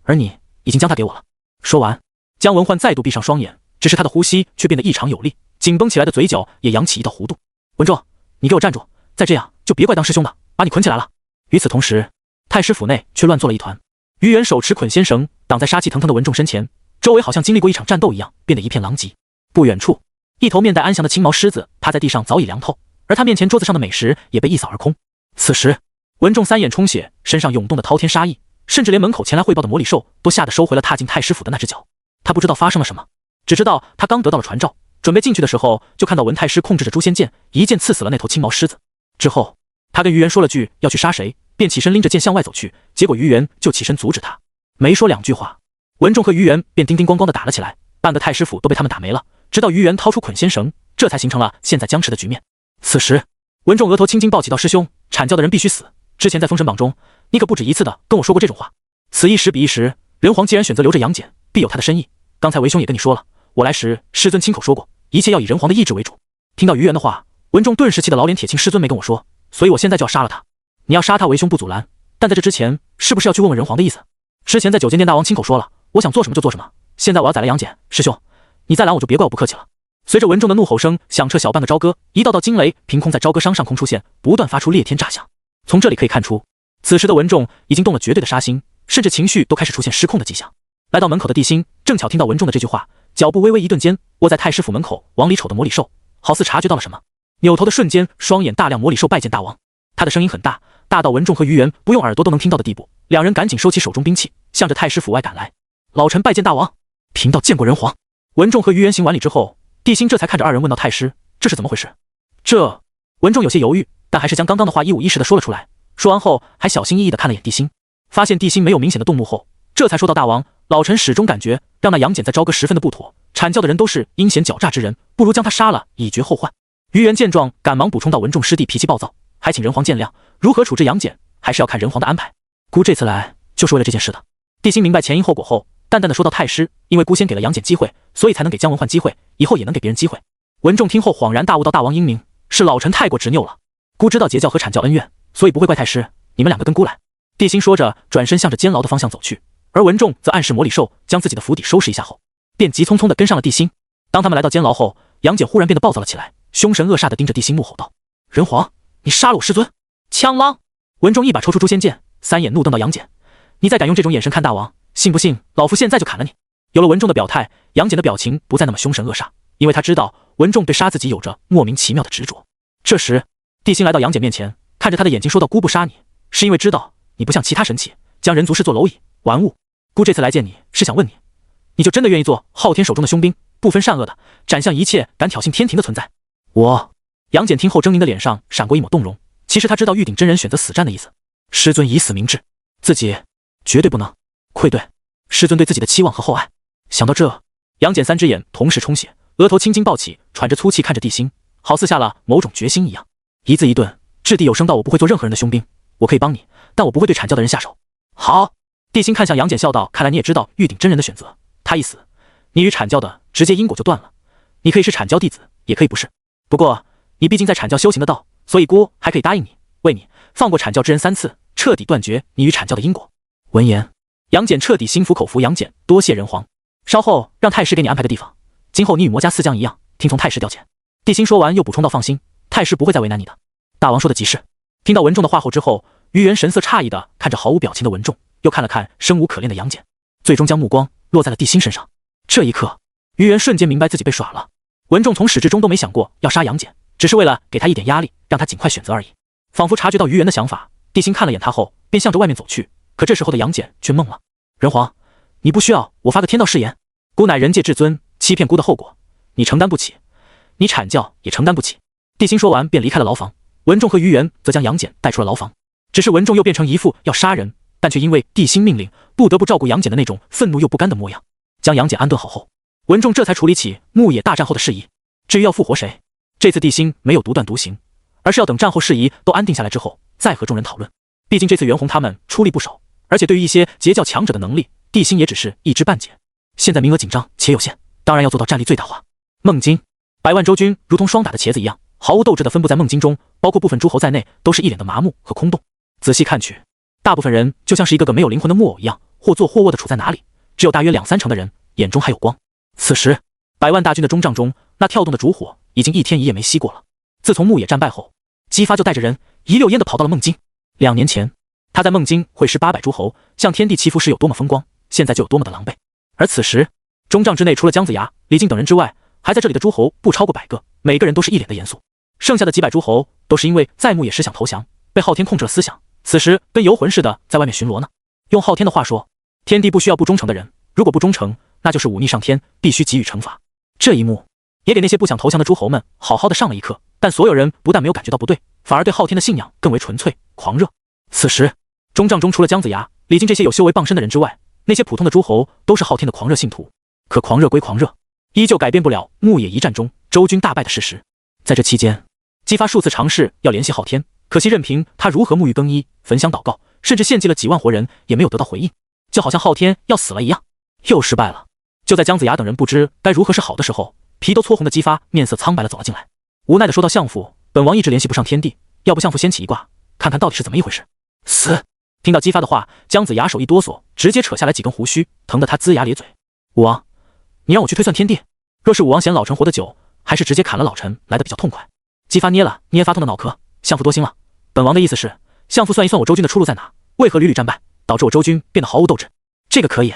而你已经将它给我了。”说完，姜文焕再度闭上双眼，只是他的呼吸却变得异常有力，紧绷起来的嘴角也扬起一道弧度。“文仲，你给我站住！再这样就别怪当师兄的，把你捆起来了。”与此同时，太师府内却乱作了一团。于元手持捆仙绳挡在杀气腾腾的文仲身前，周围好像经历过一场战斗一样，变得一片狼藉。不远处，一头面带安详的青毛狮子趴在地上早已凉透，而他面前桌子上的美食也被一扫而空。此时，文仲3眼充血，身上涌动的滔天杀意，甚至连门口前来汇报的魔力兽都吓得收回了踏进太师府的那只脚。他不知道发生了什么，只知道他刚得到了传召，准备进去的时候，就看到文太师控制着诛仙剑，一剑刺死了那头青毛狮子。之后，他跟于元说了句要去杀谁，便起身拎着剑向外走去，结果于元就起身阻止他。没说2句话，文仲和于元便叮叮咣咣地打了起来，半个太师府都被他们打没了。直到于元掏出捆仙绳，这才形成了现在僵持的局面。此时，文仲额头青筋暴起道：“师兄，阐教的人必须死。之前在封神榜中，你可不止一次的跟我说过这种话。此一时彼一时，人皇既然选择留着杨戬，必有他的深意。刚才为兄也跟你说了，我来时师尊亲口说过，一切要以人皇的意志为主。”听到于元的话，文仲顿时气得老脸铁青，师尊没跟我说，所以我现在就要杀了他。你要杀他为兄不阻拦，但在这之前，是不是要去问问人皇的意思？之前在九剑殿大王亲口说了，我想做什么就做什么。现在我要宰了杨戬，师兄，你再拦我就别怪我不客气了。随着文仲的怒吼声响彻小半个朝歌，一道道惊雷凭空在朝歌商上空出现，不断发出裂天炸响。从这里可以看出，此时的文仲已经动了绝对的杀心，甚至情绪都开始出现失控的迹象。来到门口的地心正巧听到文仲的这句话，脚步微微一顿间，窝在太师府门口往里瞅的魔礼兽好似察觉到了什么，扭头的瞬间，双眼大亮，魔礼兽拜见大王。他的声音很大，大到文仲和于元不用耳朵都能听到的地步。两人赶紧收起手中兵器，向着太师府外赶来。老臣拜见大王。贫道见过人皇。文仲和于元行完礼之后，地心这才看着二人问道：“太师，这是怎么回事？”文仲有些犹豫，但还是将刚刚的话一五一十的说了出来。说完后，还小心翼翼的看了眼地心，发现地心没有明显的动怒后，这才说道：“大王，老臣始终感觉让那杨戬在朝歌十分的不妥，阐教的人都是阴险狡诈之人，不如将他杀了，以绝后患。”于元见状，赶忙补充道：“文仲师弟脾气暴躁，还请人皇见谅。如何处置杨戬，还是要看人皇的安排。孤这次来就是为了这件事的。”地心明白前因后果后，淡淡的说道：“太师，因为孤先给了杨戬机会，所以才能给姜文焕机会，以后也能给别人机会。”文仲听后恍然大悟道：“大王英明，是老臣太过执拗了。孤知道截教和阐教恩怨，所以不会怪太师，你们两个跟孤来。”地心说着，转身向着监牢的方向走去，而文仲则暗示魔礼兽将自己的府邸收拾一下后，便急匆匆地跟上了地心。当他们来到监牢后，杨戬忽然变得暴躁了起来，凶神恶煞地盯着地心怒吼道：“人皇，你杀了我师尊！”枪啷！文仲一把抽出诛仙剑，三眼怒瞪到杨戬：“你再敢用这种眼神看大王，信不信老夫现在就砍了你？”有了文仲的表态，杨戬的表情不再那么凶神恶煞，因为他知道文仲对杀自己有着莫名其妙的执着。这时，地心来到杨戬面前，看着他的眼睛说道：“孤不杀你，是因为知道你不像其他神器，将人族视作蝼蚁玩物。孤这次来见你，是想问你，你就真的愿意做昊天手中的凶兵，不分善恶的斩向一切敢挑衅天庭的存在？”我……杨戬听后狰狞的脸上闪过一抹动容，其实他知道玉鼎真人选择死战的意思，师尊以死明志，自己绝对不能愧对师尊对自己的期望和厚爱。想到这，杨戬3只眼同时充血，额头青筋暴起，喘着粗气看着地心，好似下了某种决心一样，一字一顿，掷地有声道：“我不会做任何人的凶兵，我可以帮你，但我不会对阐教的人下手。”好，地心看向杨戬笑道：“看来你也知道玉鼎真人的选择，他一死，你与阐教的直接因果就断了。你可以是阐教弟子，也可以不是，不过你毕竟在阐教修行的道，所以姑还可以答应你，为你放过阐教之人3次，彻底断绝你与阐教的因果。”闻言，杨戬彻底心服口服。杨戬，多谢人皇，稍后让太师给你安排个地方，今后你与魔家四将一样，听从太师调遣。地心说完又补充道：“放心，太师不会再为难你的。”大王说的极是。听到文仲的话后之后，于元神色诧异的看着毫无表情的文仲，又看了看生无可恋的杨戬，最终将目光落在了地心身上。这一刻，于元瞬间明白自己被耍了。文仲从始至终都没想过要杀杨戬，只是为了给他一点压力，让他尽快选择而已。仿佛察觉到于元的想法，地心看了眼他后，便向着外面走去。可这时候的杨戬却懵了：“人皇，你不需要我发个天道誓言，孤乃人界至尊，欺骗孤的后果，你承担不起，你阐教也承担不起。”地心说完便离开了牢房，文仲和于元则将杨戬带出了牢房。只是文仲又变成一副要杀人，但却因为地心命令不得不照顾杨戬的那种愤怒又不甘的模样。将杨戬安顿好后，文仲这才处理起牧野大战后的事宜。至于要复活谁，这次地心没有独断独行，而是要等战后事宜都安定下来之后，再和众人讨论。毕竟这次袁弘他们出力不少，而且对于一些截教强者的能力，地心也只是一知半解。现在名额紧张且有限，当然要做到战力最大化。孟津100万周军如同双打的茄子一样，毫无斗志地分布在孟津中，包括部分诸侯在内，都是一脸的麻木和空洞。仔细看去，大部分人就像是一个个没有灵魂的木偶一样，或坐或卧地处在哪里，只有大约2-3成的人眼中还有光。此时100万大军的中帐中，那跳动的烛火已经1天1夜没熄过了。自从牧野战败后，姬发就带着人一溜烟地跑到了孟津。2年前他在孟津会师800诸侯，向天帝祈福时有多么风光，现在就有多么的狼狈。而此时中帐之内除了姜子牙、李靖等人之外，还在这里的诸侯不超过100个，每个人都是一脸的严肃。剩下的几百诸侯都是因为在牧野时想投降，被昊天控制了思想，此时跟游魂似的在外面巡逻呢。用昊天的话说，天帝不需要不忠诚的人，如果不忠诚，那就是忤逆上天，必须给予惩罚。这一幕也给那些不想投降的诸侯们好好的上了一课，但所有人不但没有感觉到不对，反而对昊天的信仰更为纯粹狂热。此时中帐中除了姜子牙、李靖这些有修为傍身的人之外，那些普通的诸侯都是昊天的狂热信徒。可狂热归狂热，依旧改变不了牧野一战中周军大败的事实。在这期间，姬发数次尝试要联系昊天，可惜任凭他如何沐浴更衣、焚香祷告，甚至献祭了几万活人，也没有得到回应，就好像昊天要死了一样，又失败了。就在姜子牙等人不知该如何是好的时候，皮都搓红的姬发面色苍白了走了进来，无奈的说道：“相父，本王一直联系不上天帝，要不相父掀起一卦，看看到底是怎么一回事。”死！听到姬发的话，姜子牙手一哆嗦，直接扯下来几根胡须，疼得他龇牙咧嘴。武王，你让我去推算天地？若是武王嫌老臣活得久，还是直接砍了老臣来得比较痛快。姬发捏了捏发痛的脑壳，相父多心了。本王的意思是，相父算一算我周军的出路在哪，为何屡屡战败，导致我周军变得毫无斗志。这个可以。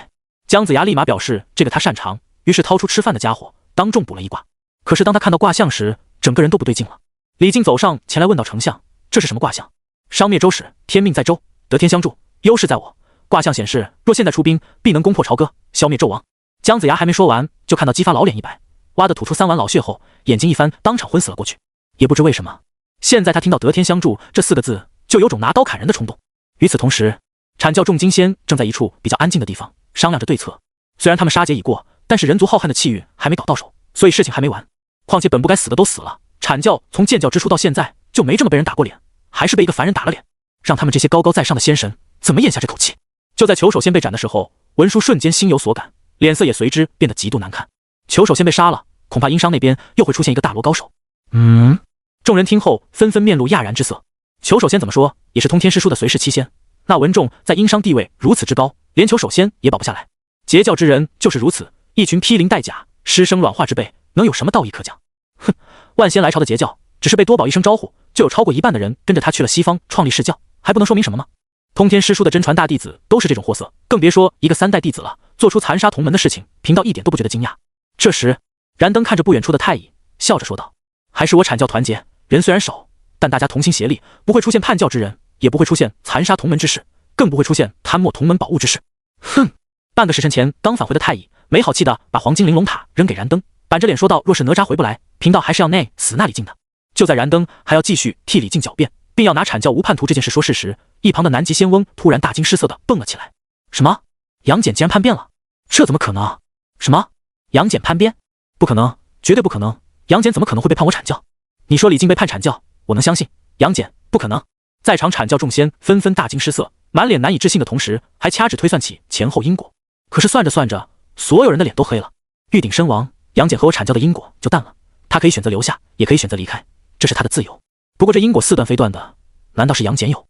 姜子牙立马表示这个他擅长，于是掏出吃饭的家伙，当众卜了一卦。可是当他看到卦象时，整个人都不对劲了。李靖走上前来问道：“丞相，这是什么卦象？”商灭周时，天命在周，得天相助，优势在我。卦象显示，若现在出兵，必能攻破朝歌，消灭纣王。姜子牙还没说完，就看到姬发老脸一白，哇的吐出3碗老血后，眼睛一翻，当场昏死了过去。也不知为什么，现在他听到得天相助这4个字，就有种拿刀砍人的冲动。与此同时，阐教众金仙正在一处比较安静的地方商量着对策。虽然他们杀劫已过，但是人族浩瀚的气运还没搞到手，所以事情还没完。况且本不该死的都死了，阐教从建教之初到现在就没这么被人打过脸，还是被一个凡人打了脸，让他们这些高高在上的仙神怎么咽下这口气？就在求首仙被斩的时候，文殊瞬间心有所感，脸色也随之变得极度难看。求首仙被杀了，恐怕殷商那边又会出现一个大罗高手。众人听后纷纷面露讶然之色。求首仙怎么说也是通天师书的随侍七仙，那文仲在殷商地位如此之高，连求首仙也保不下来。截教之人就是如此，一群披鳞戴甲、尸生软化之辈，能有什么道义可讲？哼，万仙来朝的截教，只是被多宝一声招呼，就有超过1半的人跟着他去了西方创立世教，还不能说明什么吗？通天师书的真传大弟子都是这种货色，更别说一个3代弟子了，做出残杀同门的事情，贫道一点都不觉得惊讶。这时，燃灯看着不远处的太乙，笑着说道：“还是我阐教团结，人虽然少，但大家同心协力，不会出现叛教之人，也不会出现残杀同门之事，更不会出现贪没同门宝物之事。”哼！半个时辰前刚返回的太乙，没好气的把黄金玲珑塔扔给燃灯，板着脸说道：“若是哪吒回不来，贫道还是要那死那里进的。”就在燃灯还要继续替李靖狡辩，并要拿阐教无叛徒这件事说事时，一旁的南极仙翁突然大惊失色的蹦了起来：“什么？杨戬竟然叛变了？这怎么可能？什么？杨戬叛变？不可能，绝对不可能！杨戬怎么可能会背叛我阐教？你说李靖背叛阐教，我能相信；杨戬不可能。”在场阐教众仙纷纷大惊失色，满脸难以置信的同时，还掐指推算起前后因果。可是算着算着，所有人的脸都黑了。玉鼎身亡，杨戬和我阐教的因果就淡了。他可以选择留下，也可以选择离开，这是他的自由。不过这因果似断非断的，难道是杨戬有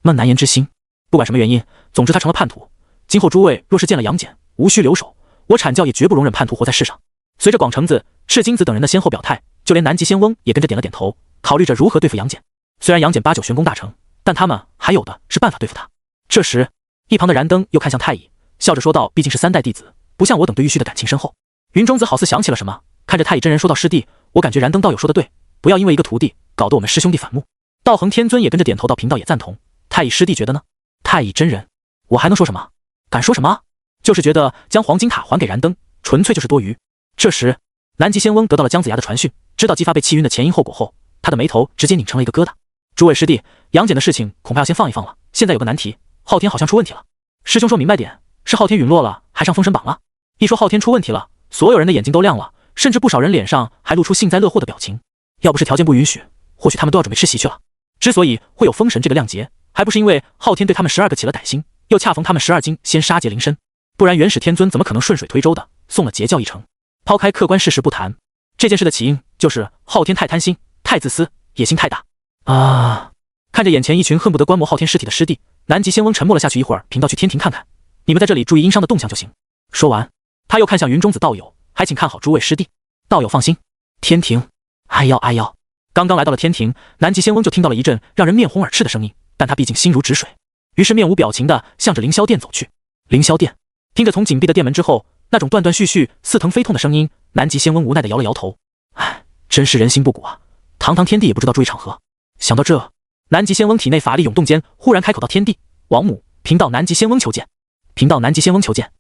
闷难言之心？不管什么原因，总之他成了叛徒。今后诸位若是见了杨戬，无需留守，我阐教也绝不容忍叛徒活在世上。随着广成子、赤金子等人的先后表态，就连南极仙翁也跟着点了点头，考虑着如何对付杨戬。虽然杨戬8、9玄功大成，但他们还有的是办法对付他。这时，一旁的燃灯又看向太乙，笑着说道：“毕竟是3代弟子，不像我等对玉虚的感情深厚。”云中子好似想起了什么，看着太乙真人说道：“师弟，我感觉燃灯道友说的对，不要因为一个徒弟搞得我们师兄弟反目。”道恒天尊也跟着点头道：“贫道也赞同。太乙师弟觉得呢？”太乙真人，我还能说什么？敢说什么？就是觉得将黄金塔还给燃灯，纯粹就是多余。这时，南极仙翁得到了姜子牙的传讯，知道姬发被气晕的前因后果后，他的眉头直接拧成了一个疙瘩。诸位师弟，杨戬的事情恐怕要先放一放了。现在有个难题，昊天好像出问题了。师兄说明白点，是昊天陨落了，还上封神榜了？一说昊天出问题了，所有人的眼睛都亮了。甚至不少人脸上还露出幸灾乐祸的表情。要不是条件不允许，或许他们都要准备吃席去了。之所以会有封神这个亮节，还不是因为昊天对他们12个起了歹心，又恰逢他们12金先杀劫灵身，不然元始天尊怎么可能顺水推舟的送了截教一程？抛开客观事实不谈，这件事的起因就是昊天太贪心、太自私、野心太大啊！看着眼前一群恨不得观摩昊天尸体的师弟，南极仙翁沉默了下去，一会儿贫道去天庭看看，你们在这里注意殷商的动向就行。说完，他又看向云中子道友，还请看好诸位师弟。道友放心。天庭，哎呦哎呦！刚刚来到了天庭，南极仙翁就听到了一阵让人面红耳赤的声音，但他毕竟心如止水，于是面无表情地向着凌霄殿走去。凌霄殿，听着从紧闭的殿门之后那种断断续续、似疼非痛的声音，南极仙翁无奈地摇了摇头。唉，真是人心不古啊！堂堂天帝也不知道注意场合。想到这，南极仙翁体内法力涌动间，忽然开口道：“天帝，王母，贫道南极仙翁求见。贫道南极仙翁求见。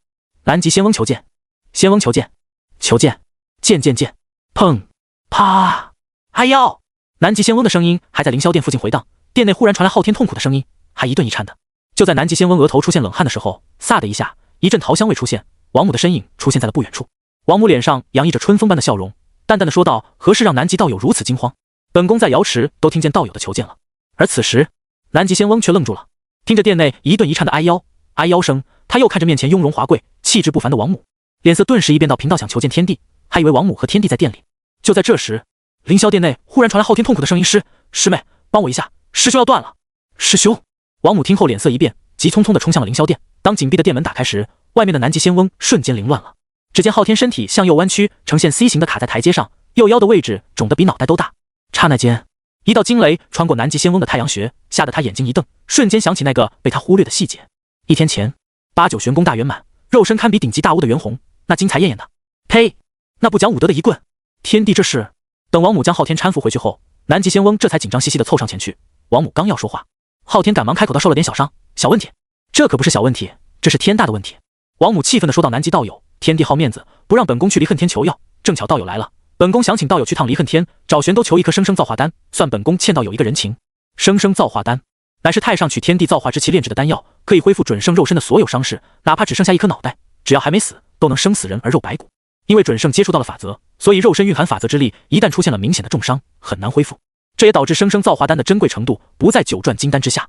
南极仙翁求见。仙翁求见。求见。见见见。”砰！啪！哎呦！南极仙翁的声音还在凌霄殿附近回荡，殿内忽然传来昊天痛苦的声音，还一顿一颤的。就在南极仙翁额头出现冷汗的时候，飒的一下，一阵桃香味出现，王母的身影出现在了不远处。王母脸上洋溢着春风般的笑容，淡淡的说道：“何事让南极道友如此惊慌？本宫在瑶池都听见道友的求见了。”而此时，南极仙翁却愣住了，听着殿内一顿一颤的哎呦声，他又看着面前雍容华贵、气质不凡的王母，脸色顿时一变，到贫道想求见天帝，还以为王母和天帝在殿里。就在这时，凌霄殿内忽然传来昊天痛苦的声音：“师妹，帮我一下，师兄要断了。”师兄！王母听后脸色一变，急匆匆地冲向了凌霄殿。当紧闭的殿门打开时，外面的南极仙翁瞬间凌乱了。只见昊天身体向右弯曲，呈现 C 型的卡在台阶上，右腰的位置肿得比脑袋都大。刹那间，一道惊雷穿过南极仙翁的太阳穴，吓得他眼睛一瞪，瞬间想起那个被他忽略的细节。1天前，8九玄功大圆满，肉身堪比顶级大巫的袁弘，那精彩艳艳的，呸！那不讲武德的一棍！天帝这是……等王母将昊天搀扶回去后，南极仙翁这才紧张兮兮地凑上前去。王母刚要说话，昊天赶忙开口道：“受了点小伤，小问题。”这可不是小问题，这是天大的问题。王母气愤地说道：“南极道友，天帝好面子，不让本宫去离恨天求药，正巧道友来了，本宫想请道友去趟离恨天，找玄都求一颗生生造化丹，算本宫欠道友一个人情。”生生造化丹乃是太上取天地造化之气炼制的丹药，可以恢复准圣肉身的所有伤势，哪怕只剩下一颗脑袋，只要还没死，都能生死人而肉白骨。因为准圣接触到了法则，所以肉身蕴含法则之力，一旦出现了明显的重伤，很难恢复。这也导致生生造化丹的珍贵程度不在9转金丹之下。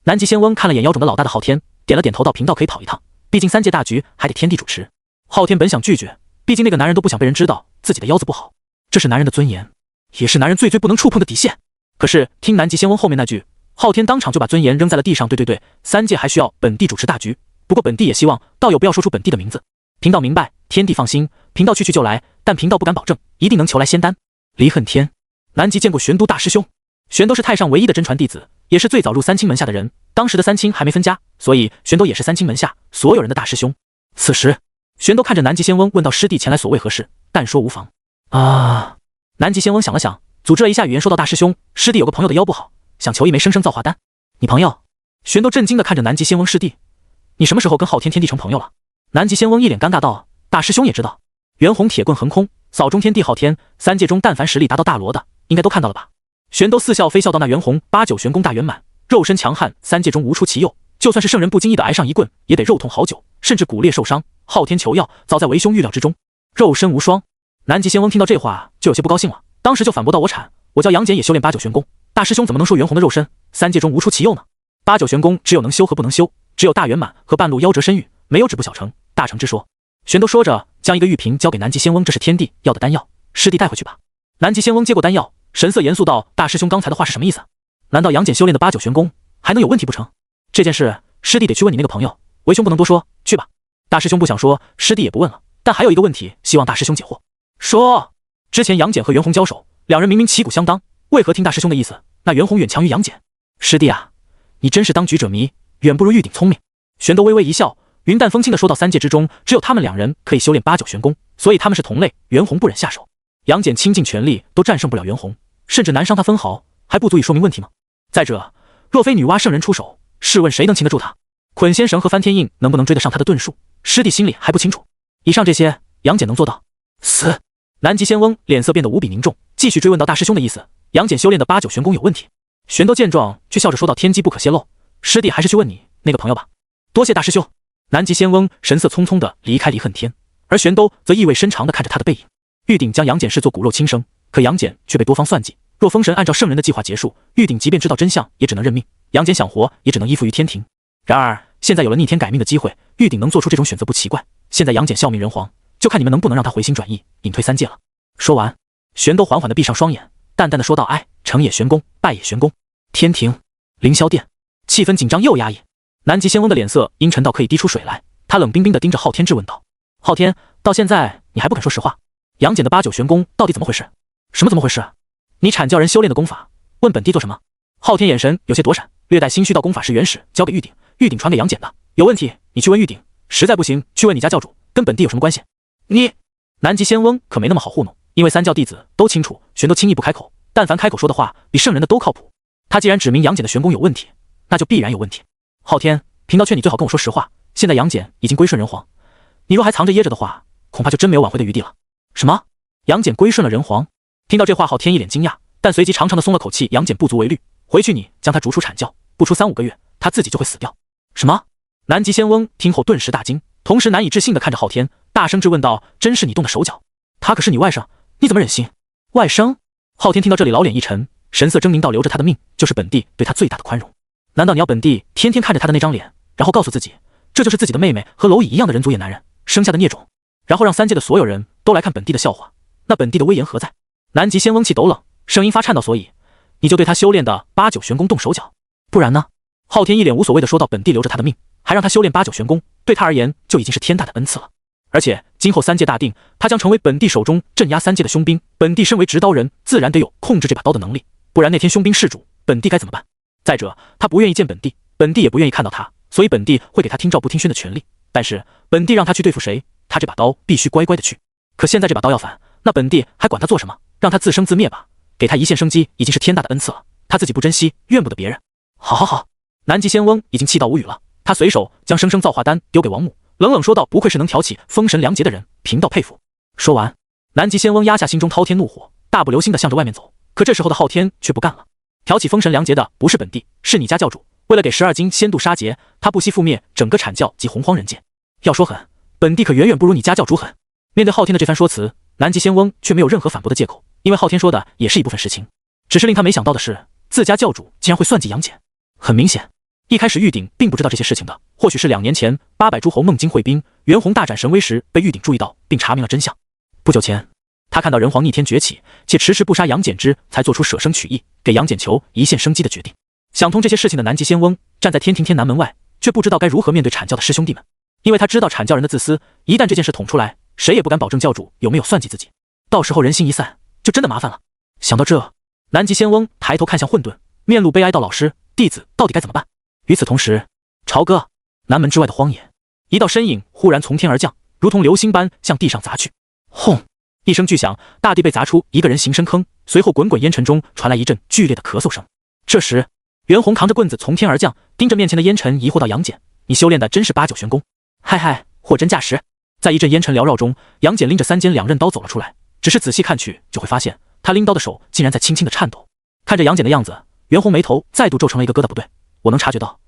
南极仙翁看了眼腰肿的老大的昊天，点了点头道：“贫道可以跑一趟，毕竟3届大局还得天地主持。”昊天本想拒绝，毕竟那个男人都不想被人知道自己的腰子不好，这是男人的尊严，也是男人最不能触碰的底线。可是听南极仙翁后面那句，昊天当场就把尊严扔在了地上。对，3届还需要本地主持大局，不过本地也希望道友不要说出本地的名字。贫道明白，天帝放心，贫道去就来，但贫道不敢保证一定能求来仙丹。离恨天，南极见过玄都大师兄，玄都是太上唯一的真传弟子，也是最早入三清门下的人。当时的三清还没分家，所以玄都也是三清门下所有人的大师兄。此时，玄都看着南极仙翁问道：“师弟前来所谓何事？但说无妨。”啊！南极仙翁想了想，组织了一下语言说道：“大师兄，师弟有个朋友的腰不好，想求一枚生生造化丹。”你朋友？玄都震惊地看着南极仙翁师弟：“你什么时候跟昊天天帝成朋友了？”南极仙翁一脸尴尬道：“大师兄也知道，袁弘铁棍横空，扫中天地昊天，3届中但凡实力达到大罗的，应该都看到了吧？”玄都似笑非笑道：“那袁弘8九玄功大圆满，肉身强悍，3届中无出其右，就算是圣人不经意的挨上一棍，也得肉痛好久，甚至骨裂受伤。昊天求药，早在为兄预料之中，肉身无双。”南极仙翁听到这话就有些不高兴了，当时就反驳道：“我叫杨戬也修炼8九玄功，大师兄怎么能说袁弘的肉身3届中无出其右呢？8九玄功只有能修和不能修，只有大圆满和半路夭折身陨，没有止步小成、大成之说。”玄都说着，将一个玉瓶交给南极仙翁：“这是天帝要的丹药，师弟带回去吧。”南极仙翁接过丹药，神色严肃道：“大师兄刚才的话是什么意思？难道杨戬修炼的8九玄功还能有问题不成？这件事师弟得去问你那个朋友，为兄不能多说，去吧。”大师兄不想说，师弟也不问了，但还有一个问题，希望大师兄解惑。说，之前杨戬和袁弘交手，两人明明旗鼓相当，为何听大师兄的意思，那袁弘远强于杨戬？师弟啊，你真是当局者迷，远不如玉鼎聪明。玄都微微一笑，云淡风轻地说到：“3届之中，只有他们2人可以修炼8九玄功，所以他们是同类，袁弘不忍下手。杨戬倾尽全力都战胜不了袁弘，甚至难伤他分毫，还不足以说明问题吗？再者，若非女娲圣人出手，试问谁能擒得住他？捆仙绳和翻天印能不能追得上他的遁术，师弟心里还不清楚。以上这些，杨戬能做到？”死！南极仙翁脸色变得无比凝重，继续追问到：“大师兄的意思，杨戬修炼的8九玄功有问题？”玄都见状，却笑着说道：“天机不可泄露，师弟还是去问你那个朋友吧。多谢大师兄。”南极仙翁神色匆匆地离开离恨天，而玄都则意味深长地看着他的背影。玉鼎将杨戬视作骨肉亲生，可杨戬却被多方算计。若封神按照圣人的计划结束，玉鼎即便知道真相，也只能认命。杨戬想活，也只能依附于天庭。然而现在有了逆天改命的机会，玉鼎能做出这种选择不奇怪。现在杨戬笑命人皇，就看你们能不能让他回心转意，隐退三界了。说完，玄都缓缓地闭上双眼，淡淡的说道：“哎，成也玄功，败也玄功。”天庭凌霄殿，气氛紧张又压抑。南极仙翁的脸色阴沉到可以滴出水来，他冷冰冰地盯着昊天质问道：“昊天，到现在你还不肯说实话？杨戬的八九玄功到底怎么回事？什么怎么回事？你阐教人修炼的功法，问本帝做什么？”昊天眼神有些躲闪，略带心虚道：“功法是原始交给玉鼎，玉鼎传给杨戬的，有问题你去问玉鼎，实在不行去问你家教主，跟本帝有什么关系？”你南极仙翁可没那么好糊弄，因为三教弟子都清楚，玄都轻易不开口，但凡开口说的话，比圣人的都靠谱。他既然指明杨戬的玄功有问题，那就必然有问题。昊天，贫道劝你最好跟我说实话，现在杨戬已经归顺人皇，你若还藏着掖着的话，恐怕就真没有挽回的余地了。什么？杨戬归顺了人皇？听到这话，昊天一脸惊讶，但随即长长的松了口气。杨戬不足为虑，回去你将他逐出阐教，不出3、5个月，他自己就会死掉。什么？南极仙翁听后顿时大惊，同时难以置信地看着昊天，大声质问道：“真是你动的手脚？他可是你外甥，你怎么忍心？”外甥？昊天听到这里，老脸一沉，神色狰狞到留着他的命就是本帝对他最大的宽容。难道你要本帝天天看着他的那张脸，然后告诉自己这就是自己的妹妹和蝼蚁一样的人族野男人生下的孽种，然后让三界的所有人都来看本帝的笑话？那本帝的威严何在？南极仙翁气抖冷，声音发颤道：“所以你就对他修炼的八九玄功动手脚？不然呢？”昊天一脸无所谓的说道：“本帝留着他的命，还让他修炼八九玄功，对他而言就已经是天大的恩赐了。而且今后三界大定，他将成为本帝手中镇压三界的凶兵，本帝身为执刀人，自然得有控制这把刀的能力，不然那天凶兵弑主，本帝该怎么办？再者，他不愿意见本帝，本帝也不愿意看到他，所以本帝会给他听诏不听宣的权利。但是本帝让他去对付谁，他这把刀必须乖乖的去。可现在这把刀要反，那本帝还管他做什么？让他自生自灭吧，给他一线生机已经是天大的恩赐了，他自己不珍惜，怨不得别人。好好好！”南极仙翁已经气到无语了，他随手将生生造化丹丢给王母，冷冷说道：“不愧是能挑起封神良劫的人，贫道佩服。”说完，南极仙翁压下心中滔天怒火，大步流星地向着外面走。可这时候的昊天却不干了，挑起封神良劫的不是本帝，是你家教主。为了给12金仙渡杀劫，他不惜覆灭整个阐教及洪荒人界。要说狠，本帝可远远不如你家教主狠。面对昊天的这番说辞，南极仙翁却没有任何反驳的借口，因为昊天说的也是一部分实情。只是令他没想到的是，自家教主竟然会算计杨戬。很明显，一开始玉鼎并不知道这些事情的，或许是2年前800诸侯梦经会兵，袁弘大展神威时被玉鼎注意到并查明了真相。不久前，他看到人皇逆天崛起，且迟迟不杀杨戬之，才做出舍生取义，给杨戬求一线生机的决定。想通这些事情的南极仙翁站在天庭天南门外，却不知道该如何面对阐教的师兄弟们，因为他知道阐教人的自私，一旦这件事捅出来，谁也不敢保证教主有没有算计自己，到时候人心一散，就真的麻烦了。想到这，南极仙翁抬头看向混沌，面露悲哀道：“老师，弟子到底该怎么办？”与此同时，朝歌南门之外的荒野，一道身影忽然从天而降，如同流星般向地上砸去。轰！一声巨响，大地被砸出一个人形深坑，随后滚滚烟尘中传来一阵剧烈的咳嗽声。这时，袁弘扛着棍子从天而降，盯着面前的烟尘疑惑道：“杨戬，你修炼的真是八九玄功？嗨嗨，货真价实。”在一阵烟尘缭绕中，杨戬拎着3尖2刃刀走了出来，只是仔细看去，就会发现他拎刀的手竟然在轻轻的颤抖。看着杨戬的样子，袁弘眉头再度皱成了一个疙瘩。不对，我能察觉到，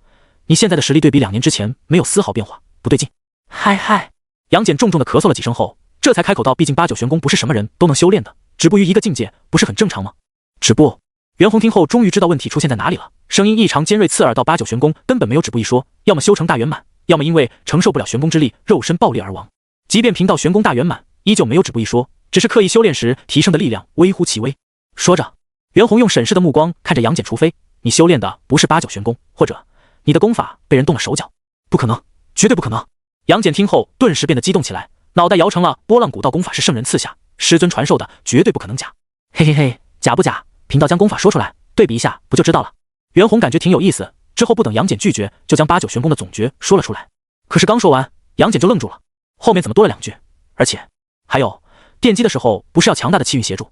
你现在的实力对比2年之前没有丝毫变化，不对劲。嗨嗨！杨戬重重的咳嗽了几声后，这才开口道：“毕竟八九玄功不是什么人都能修炼的，止步于一个境界，不是很正常吗？”止步。袁弘听后终于知道问题出现在哪里了，声音异常尖锐刺耳道：“八九玄功根本没有止步一说，要么修成大圆满，要么因为承受不了玄功之力，肉身爆裂而亡。即便贫道玄功大圆满，依旧没有止步一说，只是刻意修炼时提升的力量微乎其微。”说着，袁弘用审视的目光看着杨戬，除非你修炼的不是八九玄功，或者你的功法被人动了手脚。不可能，绝对不可能！杨戬听后顿时变得激动起来，脑袋摇成了波浪鼓，道：“功法是圣人赐下，师尊传授的，绝对不可能假。”嘿嘿嘿，假不假？贫道将功法说出来，对比一下不就知道了。袁弘感觉挺有意思，之后不等杨戬拒绝，就将八九玄功的总诀说了出来。可是刚说完，杨戬就愣住了，后面怎么多了2句？而且还有，奠基的时候不是要强大的气运协助？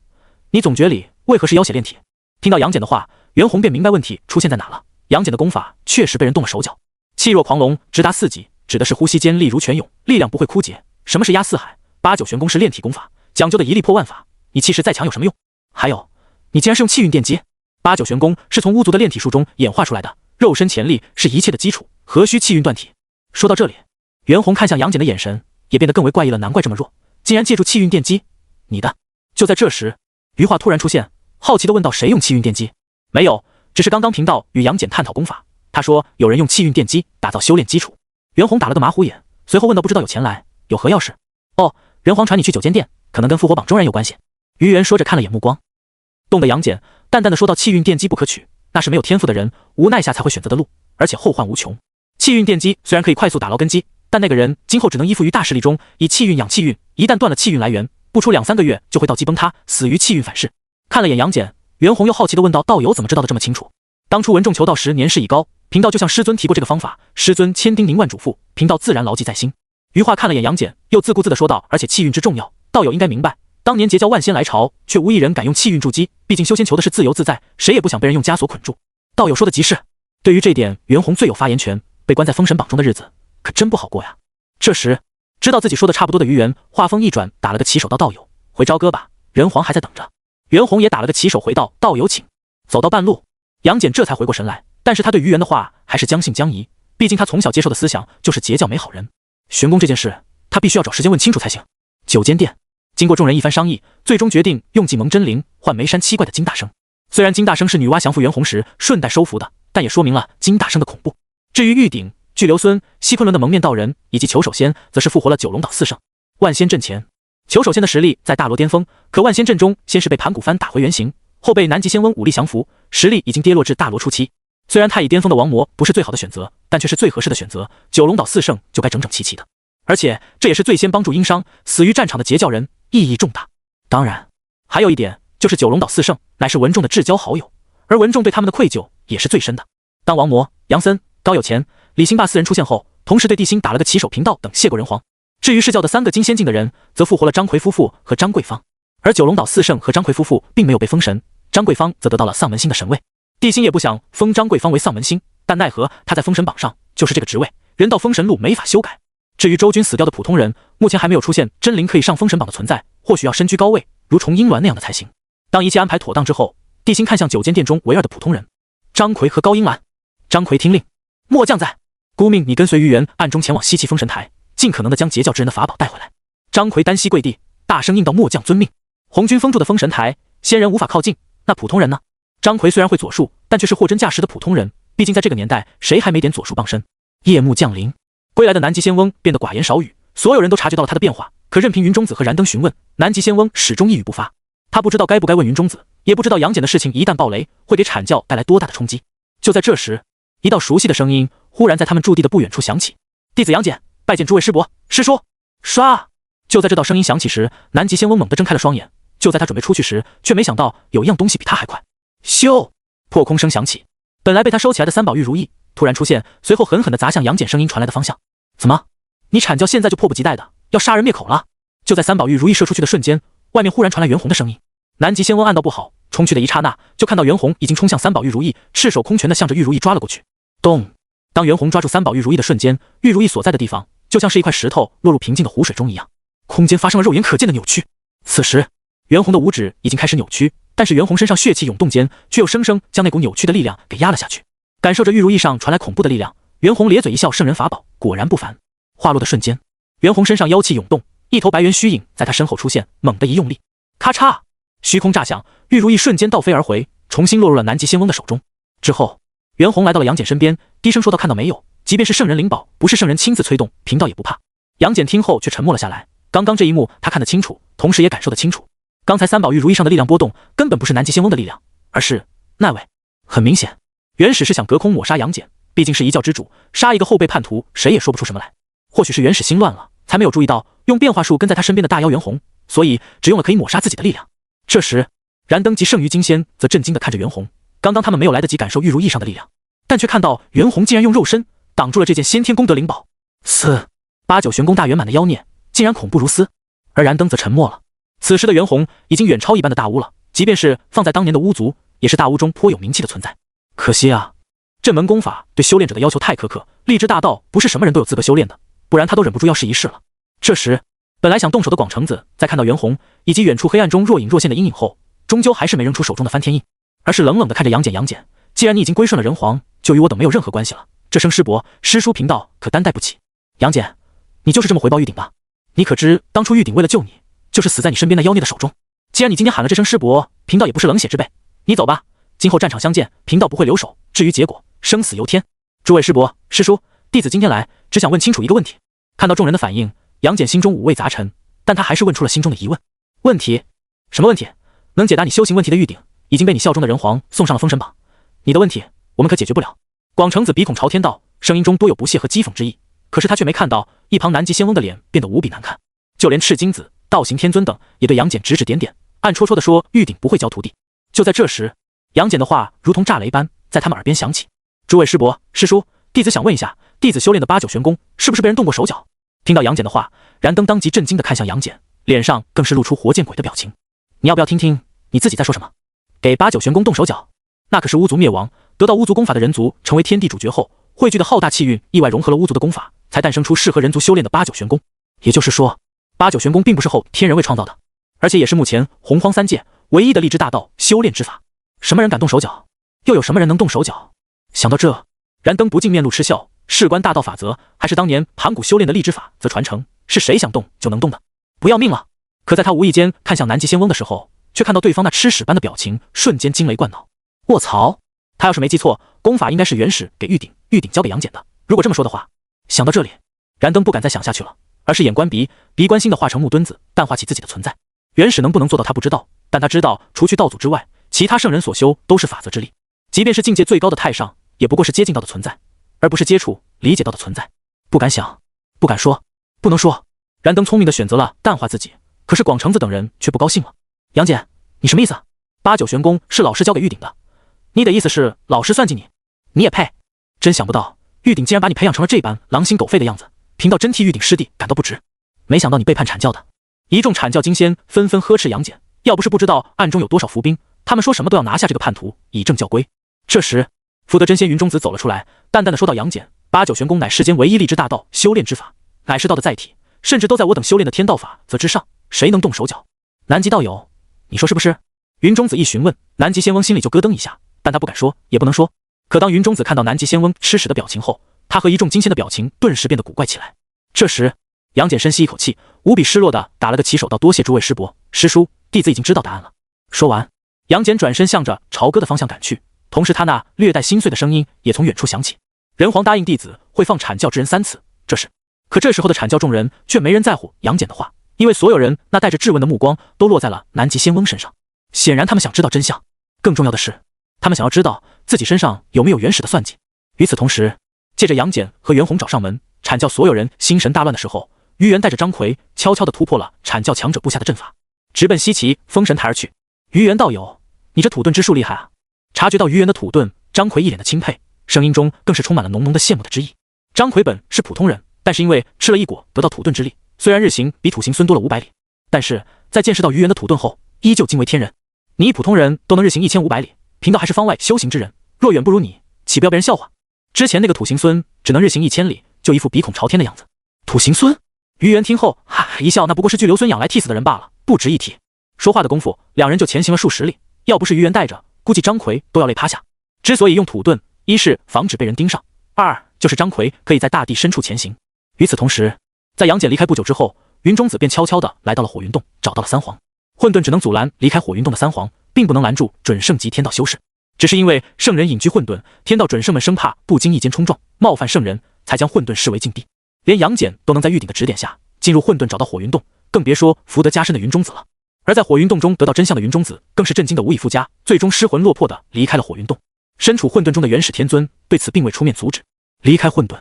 你总诀里为何是妖血炼体？听到杨戬的话，袁弘便明白问题出现在哪了。杨戬的功法确实被人动了手脚，气若狂龙，直达4级，指的是呼吸间力如泉涌，力量不会枯竭。什么是压四海？八九玄功是炼体功法，讲究的一力破万法。你气势再强有什么用？还有，你竟然是用气运奠基。八九玄功是从巫族的炼体术中演化出来的，肉身潜力是一切的基础，何须气运断体？说到这里，袁弘看向杨戬的眼神也变得更为怪异了，难怪这么弱，竟然借助气运电击。你的。就在这时，余化突然出现，好奇地问道：谁用气运电击？没有，只是刚刚贫道与杨戬探讨功法，他说有人用气运电击打造修炼基础。袁弘打了个马虎眼，随后问道：不知道有钱来，有何要事？哦，人皇传你去九间殿，可能跟复活榜中人有关系。于元说着看了眼目光动的杨戬，淡淡的说道：气运电击不可取，那是没有天赋的人无奈下才会选择的路，而且后患无穷。气运电击虽然可以快速打牢根基，但那个人今后只能依附于大势力中，以气运养气运，一旦断了气运来源，不出2-3个月就会道基崩塌，死于气运反噬。看了眼杨戬，袁弘又好奇地问道：道友怎么知道的这么清楚？当初文仲求道时年事已高，贫道就向师尊提过这个方法，师尊千叮咛万嘱咐，贫道自然牢记在心。余化看了眼杨戬，又自顾自地说道：而且气运之重要，道友应该明白，当年结交万仙来朝，却无一人敢用气运筑基，毕竟修仙求的是自由自在，谁也不想被人用枷锁捆住。道友说的极是。对于这点，袁弘最有发言权，被关在封神榜中的日子可真不好过呀。这时知道自己说的差不多的于元话锋一转，打了个起手道：道友回朝歌吧，人皇还在等着。袁弘也打了个起手回道：道友请。走到半路，杨戬这才回过神来，但是他对于元的话还是将信将疑，毕竟他从小接受的思想就是截教没好人。玄功这件事他必须要找时间问清楚才行。九间殿经过众人一番商议，最终决定用计蒙真灵换眉山七怪的金大生。虽然金大生是女娲降服袁弘时顺带收服的，但也说明了金大生的恐怖。至于玉鼎、巨留孙、西昆仑的蒙面道人以及裘守仙，则是复活了九龙岛四圣。万仙阵前，裘守仙的实力在大罗巅峰，可万仙阵中先是被盘古幡打回原形，后被南极仙翁武力降服，实力已经跌落至大罗初期。虽然太乙巅峰的王魔不是最好的选择，但却是最合适的选择，九龙岛四圣就该整整齐齐的。而且这也是最先帮助殷商死于战场的截教人，意义重大。当然还有一点，就是九龙岛四圣乃是文仲的至交好友，而文仲对他们的愧疚也是最深的。当王魔、杨森、高有钱、李兴霸四人出现后，同时对地心打了个起手，贫道等谢过人皇。至于释教的3个金仙境的人，则复活了张奎夫妇和张桂芳。而九龙岛四圣和张奎夫妇并没有被封神，张桂芳则得到了丧门星的神位。地心也不想封张桂芳为丧门星，但奈何他在封神榜上就是这个职位，人到封神路没法修改。至于周军死掉的普通人，目前还没有出现真灵可以上封神榜的存在，或许要身居高位，如重阴鸾那样的才行。当一切安排妥当之后，地心看向九间殿中唯二的普通人张奎和高阴鸾。张奎听令，末将在，孤命你跟随于元暗中前往西岐封神台，尽可能的将截教之人的法宝带回来。张奎单膝跪地，大声应道：末将遵命。红军封住的封神台，仙人无法靠近，那普通人呢？张奎虽然会左术，但却是货真价实的普通人，毕竟在这个年代，谁还没点左术傍身？夜幕降临，归来的南极仙翁变得寡言少语，所有人都察觉到了他的变化，可任凭云中子和燃灯询问，南极仙翁始终一语不发。他不知道该不该问云中子，也不知道杨戬的事情一旦爆雷，会给阐教带来多大的冲击。就在这时，一道熟悉的声音忽然在他们驻地的不远处响起：弟子杨戬拜见诸位师伯师叔。唰！就在这道声音响起时，南极仙翁猛地睁开了双眼，就在他准备出去时，却没想到有一样东西比他还快。咻！破空声响起，本来被他收起来的三宝玉如意突然出现，随后狠狠地砸向杨戬声音传来的方向。怎么，你阐教现在就迫不及待的要杀人灭口了？就在三宝玉如意射出去的瞬间，外面忽然传来袁弘的声音。南极仙翁暗道不好，冲去的一刹那，就看到袁弘已经冲向三宝玉如意，赤手空拳地向着玉如意抓了过去。咚！当袁弘抓住三宝玉如意的瞬间，玉如意所在的地方就像是一块石头落入平静的湖水中一样，空间发生了肉眼可见的扭曲。此时袁弘的五指已经开始扭曲，但是袁弘身上血气涌动间，却又生生将那股扭曲的力量给压了下去。感受着玉如意上传来恐怖的力量，袁弘咧嘴一笑，圣人法宝果然不凡。话落的瞬间，袁弘身上妖气涌动，一头白猿虚影在他身后出现，猛地一用力，咔嚓，虚空炸响，玉如意瞬间倒飞而回，重新落入了南极仙翁的手中。之后袁弘来到了杨戬身边，低声说道：看到没有，即便是圣人灵宝，不是圣人亲自催动，贫道也不怕。杨戬听后却沉默了下来，刚刚这一幕他看得清楚，同时也感受得清楚，刚才三宝玉如意上的力量波动根本不是南极仙翁的力量，而是那位。很明显，元始是想隔空抹杀杨戬，毕竟是一教之主，杀一个后辈叛徒，谁也说不出什么来。或许是元始心乱了，才没有注意到用变化术跟在他身边的大妖袁弘，所以只用了可以抹杀自己的力量。这时燃灯及剩余金仙则震惊地看着袁弘，刚刚他们没有来得及感受玉如意上的力量，但却看到袁弘竟然用肉身挡住了这件先天功德灵宝。8、9玄功大圆满的妖孽竟然恐怖如斯，而燃灯则沉默了。此时的袁弘已经远超一般的大巫了，即便是放在当年的巫族，也是大巫中颇有名气的存在。可惜啊，这门功法对修炼者的要求太苛刻，立志大道不是什么人都有资格修炼的，不然他都忍不住要试一试了。这时本来想动手的广成子在看到袁弘以及远处黑暗中若隐若现的阴影后，终究还是没扔出手中的翻天印，而是冷冷地看着杨戬。杨戬，既然你已经归顺了人皇，就与我等没有任何关系了，这声师伯师叔贫道可担待不起。杨戬，你就是这么回报玉鼎的？你可知当初玉鼎为了救你，就是死在你身边那妖孽的手中？既然你今天喊了这声师伯，贫道也不是冷血之辈，你走吧，今后战场相见，贫道不会留手。至于结果，生死由天。诸位师伯师叔，弟子今天来只想问清楚一个问题。看到众人的反应，杨戬心中五味杂陈，但他还是问出了心中的疑问。问题？什么问题？能解答你修行问题的玉鼎已经被你效忠的人皇送上了封神榜，你的问题我们可解决不了。广成子鼻孔朝天道，声音中多有不屑和讥讽之意，可是他却没看到一旁南极仙翁的脸变得无比难看，就连赤金子、道行天尊等也对杨戬指指点点，暗戳戳地说玉鼎不会教徒弟。就在这时，杨戬的话如同炸雷般在他们耳边响起：诸位师伯师叔，弟子想问一下，弟子修炼的八九玄功是不是被人动过手脚？听到杨戬的话，燃灯当即震惊地看向杨戬，脸上更是露出活见鬼的表情。你要不要听听你自己在说什么？给八九玄功动手脚？那可是巫族灭亡，得到巫族功法的人族成为天地主角后汇聚的浩大气运，意外融合了巫族的功法，才诞生出适合人族修炼的八九玄功。也就是说，八九玄功并不是后天人为创造的，而且也是目前洪荒三界唯一的立志大道修炼之法。什么人敢动手脚？又有什么人能动手脚？想到这，燃灯不禁面露嗤笑。事关大道法则，还是当年盘古修炼的立志法则传承，是谁想动就能动的？不要命了！可在他无意间看向南极仙翁的时候，却看到对方那吃屎般的表情，瞬间惊雷贯脑。卧槽！他要是没记错，功法应该是元始给玉鼎，玉鼎交给杨戬的。如果这么说的话，想到这里，燃灯不敢再想下去了，而是眼观鼻，鼻观心的化成木墩子，淡化起自己的存在。元始能不能做到他不知道，但他知道，除去道祖之外，其他圣人所修都是法则之力，即便是境界最高的太上，也不过是接近到的存在，而不是接触理解到的存在。不敢想，不敢说，不能说。燃灯聪明的选择了淡化自己，可是广成子等人却不高兴了。杨戬，你什么意思？八九玄功是老师交给玉鼎的，你的意思是老师算计你？你也配？真想不到，玉鼎竟然把你培养成了这般狼心狗肺的样子，贫道真替玉鼎师弟感到不值。没想到你背叛阐教的。一众阐教金仙纷纷呵斥杨戬，要不是不知道暗中有多少伏兵，他们说什么都要拿下这个叛徒，以正教规。这时，福德真仙云中子走了出来，淡淡的说道：杨戬，八九玄功乃世间唯一立志大道修炼之法，乃是道的载体，甚至都在我等修炼的天道法则之上，谁能动手脚？南极道友，你说是不是？云中子一询问，南极仙翁心里就咯噔一下，但他不敢说，也不能说。可当云中子看到南极仙翁吃屎的表情后，他和一众金仙的表情顿时变得古怪起来。这时，杨戬深吸一口气，无比失落的打了个起手道：多谢诸位师伯师叔，弟子已经知道答案了。说完，杨戬转身向着朝歌的方向赶去，同时他那略带心碎的声音也从远处响起：人皇答应弟子会放阐教之人3次，这是。可这时候的阐教众人却没人在乎杨戬的话，因为所有人那带着质问的目光都落在了南极仙翁身上。显然他们想知道真相，更重要的是，他们想要知道自己身上有没有原始的算计。与此同时，借着杨戬和袁弘找上门，阐教所有人心神大乱的时候，于元带着张奎悄悄地突破了阐教强者布下的阵法，直奔西岐封神台而去。于元道友，你这土遁之术厉害啊！察觉到于元的土遁，张奎一脸的钦佩，声音中更是充满了浓浓的羡慕的之意。张奎本是普通人，但是因为吃了一果得到土遁之力，虽然日行比土行孙多了500里，但是在见识到于元的土遁后，依旧惊为天人。你一普通人都能日行1500里，贫道还是方外修行之人，若远不如你，岂不要被人笑话？之前那个土行孙只能日行1000里，就一副鼻孔朝天的样子。土行孙？于元听后哈一笑，那不过是巨留孙养来替死的人罢了，不值一提。说话的功夫，两人就前行了数十里，要不是于元带着，估计张奎都要累趴下。之所以用土遁，一是防止被人盯上，二就是张奎可以在大地深处前行。与此同时，在杨戬离开不久之后，云中子便悄悄地来到了火云洞，找到了三皇。混沌只能阻拦离开火云洞的三皇，并不能拦住准圣级天道修士，只是因为圣人隐居混沌，天道准圣们生怕不经意间冲撞冒犯圣人，才将混沌视为禁地。连杨戬都能在玉鼎的指点下进入混沌，找到火云洞，更别说福德加深的云中子了。而在火云洞中得到真相的云中子，更是震惊的无以复加，最终失魂落魄的离开了火云洞。身处混沌中的元始天尊对此并未出面阻止，离开混沌。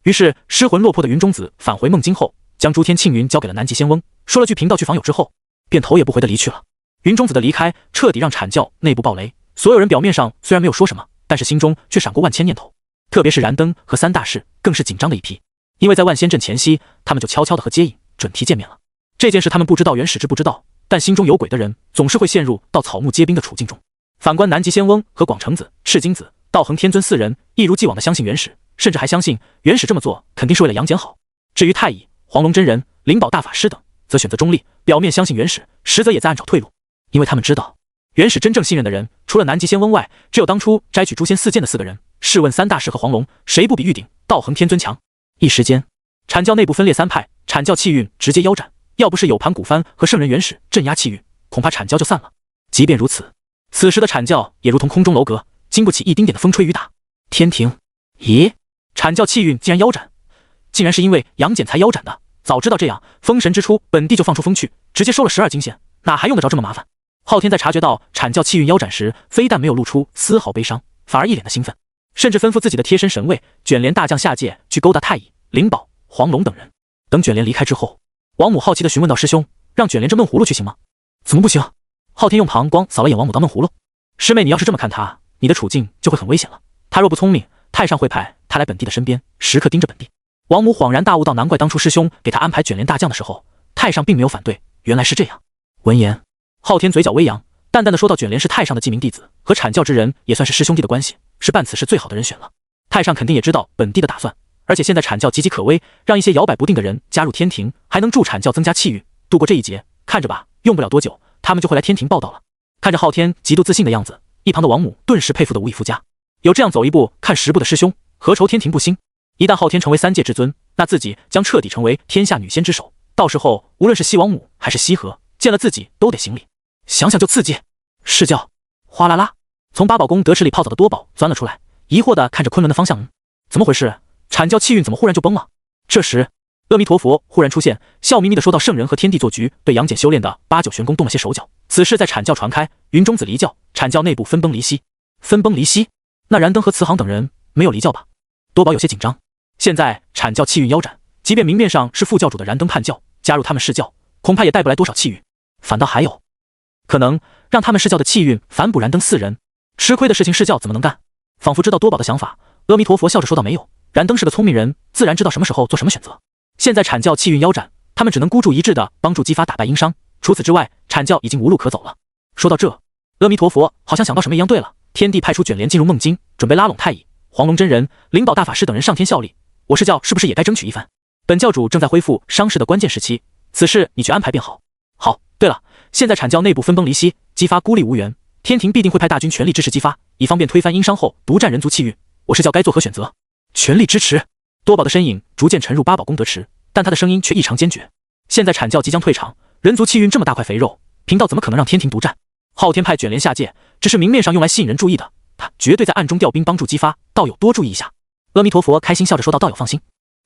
于是失魂落魄的云中子返回梦境后，将诸天庆云交给了南极仙翁，说了句贫道去访友之后，便头也不回的离去了。云中子的离开彻底让阐教内部爆雷，所有人表面上虽然没有说什么，但是心中却闪过万千念头。特别是燃灯和三大士更是紧张的一批，因为在万仙阵前夕，他们就悄悄的和接引准提见面了。这件事他们不知道，元始知不知道，但心中有鬼的人总是会陷入到草木皆兵的处境中。反观南极仙翁和广成子、赤金子、道恒天尊4人，一如既往的相信元始，甚至还相信元始这么做肯定是为了杨戬好。至于太乙、黄龙真人、灵宝大法师等，则选择中立，表面相信元始，实则也在暗找退路。因为他们知道，元始真正信任的人，除了南极仙翁外，只有当初摘取诛仙4剑的4个人。试问三大士和黄龙，谁不比玉鼎、道恒天尊强？一时间，阐教内部分裂3派，阐教气运直接腰斩。要不是有盘古幡和圣人原始镇压气运，恐怕阐教就散了。即便如此，此时的阐教也如同空中楼阁，经不起一丁点的风吹雨打。天庭，咦，阐教气运竟然腰斩，竟然是因为杨戬才腰斩的。早知道这样，封神之初本地就放出风去，直接收了12金仙，哪还用得着这么麻烦？昊天在察觉到阐教气运腰斩时，非但没有露出丝毫悲伤，反而一脸的兴奋，甚至吩咐自己的贴身神卫卷帘大将下界去勾搭太乙、灵宝、黄龙等人。等卷帘离开之后，王母好奇地询问道：“师兄，让卷帘这闷葫芦去行吗？”“怎么不行？”昊天用膀胱扫了眼王母道：“闷葫芦，师妹，你要是这么看他，你的处境就会很危险了。他若不聪明，太上会派他来本地的身边，时刻盯着本地。”王母恍然大悟道：“难怪当初师兄给他安排卷帘大将的时候，太上并没有反对，原来是这样。”闻言，昊天嘴角微扬，淡淡的说道：“卷帘是太上的记名弟子，和阐教之人也算是师兄弟的关系，是办此事最好的人选了。太上肯定也知道本地的打算，而且现在阐教岌岌可危，让一些摇摆不定的人加入天庭，还能助阐教增加气运，度过这一劫。看着吧，用不了多久，他们就会来天庭报道了。”看着昊天极度自信的样子，一旁的王母顿时佩服得无以复加。有这样走一步看10步的师兄，何愁天庭不兴？一旦昊天成为3界至尊，那自己将彻底成为天下女仙之首。到时候无论是西王母还是西河，见了自己都得行礼。想想就刺激。是叫哗啦啦，从八宝宫德池里泡澡的多宝钻了出来，疑惑地看着昆仑的方向。怎么回事？阐教气运怎么忽然就崩了？这时阿弥陀佛忽然出现，笑眯眯地说道：“圣人和天帝做局，对杨戬修炼的8、9玄功动了些手脚。此事在阐教传开，云中子离教，阐教内部分崩离析。分崩离析？那燃灯和慈航等人没有离教吧？”多宝有些紧张。现在阐教气运腰斩，即便明面上是副教主的燃灯叛教，加入他们释教，恐怕也带不来多少气运，反倒还有可能让他们释教的气运反哺燃灯4人。吃亏的事情释教怎么能干？仿佛知道多宝的想法，阿弥陀佛笑着说道：“没有，燃灯是个聪明人，自然知道什么时候做什么选择。现在阐教气运腰斩，他们只能孤注一掷地帮助姬发打败殷商，除此之外，阐教已经无路可走了。”说到这，阿弥陀佛好像想到什么一样。对了，天帝派出卷帘进入梦境，准备拉拢太乙、黄龙真人、灵宝大法师等人上天效力，我释教是不是也该争取一番？本教主正在恢复伤势的关键时期，此事你去安排便好。好，对了，现在阐教内部分崩离析，姬发孤立无援，天庭必定会派大军全力支持姬发，以方便推翻殷商后独占人族气运。我释教该作何选择？全力支持。多宝的身影逐渐沉入八宝宫德池，但他的声音却异常坚决。现在阐教即将退场，人族气运这么大块肥肉，贫道怎么可能让天庭独占？昊天派卷帘下界，只是明面上用来吸引人注意的，他绝对在暗中调兵帮助姬发，道友多注意一下。阿弥陀佛开心笑着说道：“道友放心，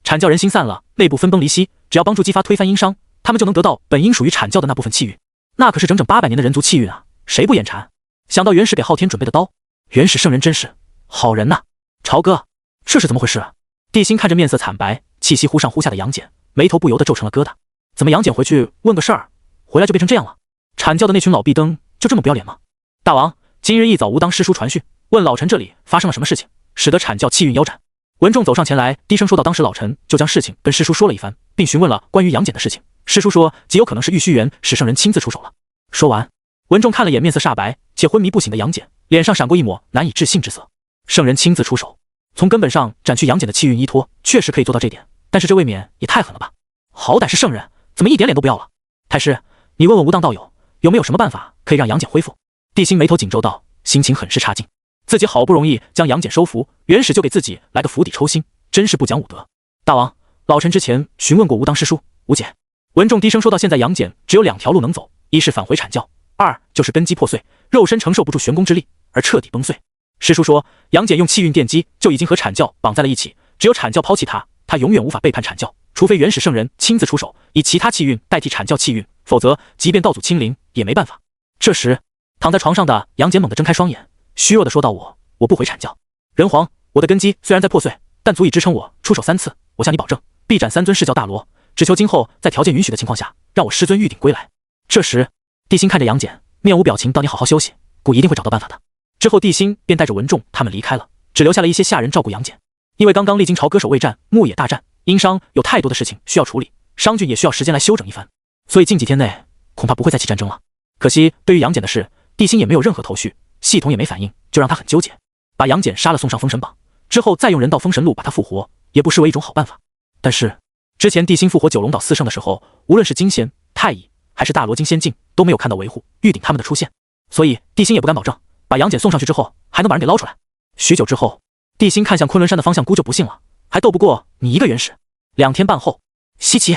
阐教人心散了，内部分崩离析，只要帮助姬发推翻殷商，他们就能得到本应属于阐教的那部分气运，那可是整整800年的人族气运啊！谁不眼馋？”想到原始给昊天准备的刀，原始圣人真是好人呐！朝哥，这是怎么回事啊？地心看着面色惨白、气息忽上忽下的杨戬，眉头不由得皱成了疙瘩。怎么杨戬回去问个事儿，回来就变成这样了？阐教的那群老壁灯就这么不要脸吗？大王，今日一早吾当师叔传讯，问老臣这里发生了什么事情，使得阐教气运腰斩。文仲走上前来，低声说道：“当时老臣就将事情跟师叔说了一番，并询问了关于杨戬的事情。师叔说，极有可能是玉虚园使圣人亲自出手了。”说完，文仲看了眼面色煞白且昏迷不醒的杨戬，脸上闪过一抹难以置信之色。圣人亲自出手，从根本上斩去杨戬的气运依托，确实可以做到这点，但是这未免也太狠了吧！好歹是圣人，怎么一点脸都不要了？太师，你问问吴当道友，有没有什么办法可以让杨戬恢复？地心眉头紧皱道，心情很是差劲。自己好不容易将杨戬收服，原始就给自己来个釜底抽薪，真是不讲武德。大王，老臣之前询问过吴当师叔，吴姐。文仲低声说道：“现在杨戬只有2条路能走，一是返回阐教，2就是根基破碎，肉身承受不住玄功之力而彻底崩碎。师叔说，杨戬用气运奠基，就已经和阐教绑在了一起，只有阐教抛弃他，他永远无法背叛阐教，除非原始圣人亲自出手，以其他气运代替阐教气运，否则即便道祖亲临也没办法。”这时，躺在床上的杨戬猛地睁开双眼，虚弱地说道：“我不回阐教。人皇，我的根基虽然在破碎，但足以支撑我出手3次。我向你保证，必斩3尊弑教大罗，只求今后在条件允许的情况下，让我师尊玉鼎归来。”这时，地心看着杨戬，面无表情道：“你好好休息，故一定会找到办法的。”之后，地心便带着文仲他们离开了，只留下了一些下人照顾杨戬。因为刚刚历经朝歌守卫战、牧野大战，殷商有太多的事情需要处理，商郡也需要时间来休整一番，所以近几天内恐怕不会再起战争了。可惜对于杨戬的事，地心也没有任何头绪，系统也没反应，就让他很纠结。把杨戬杀了送上封神榜之后，再用人道封神路把他复活，也不失为一种好办法。但是之前地心复活九龙岛4圣的时候，无论是金仙、太乙还是大罗金仙境，都没有看到维护玉鼎他们的出现，所以地心也不敢保证把杨戬送上去之后还能把人给捞出来。许久之后，地心看向昆仑山的方向，孤就不信了，还斗不过你一个原始。2天半后，西岐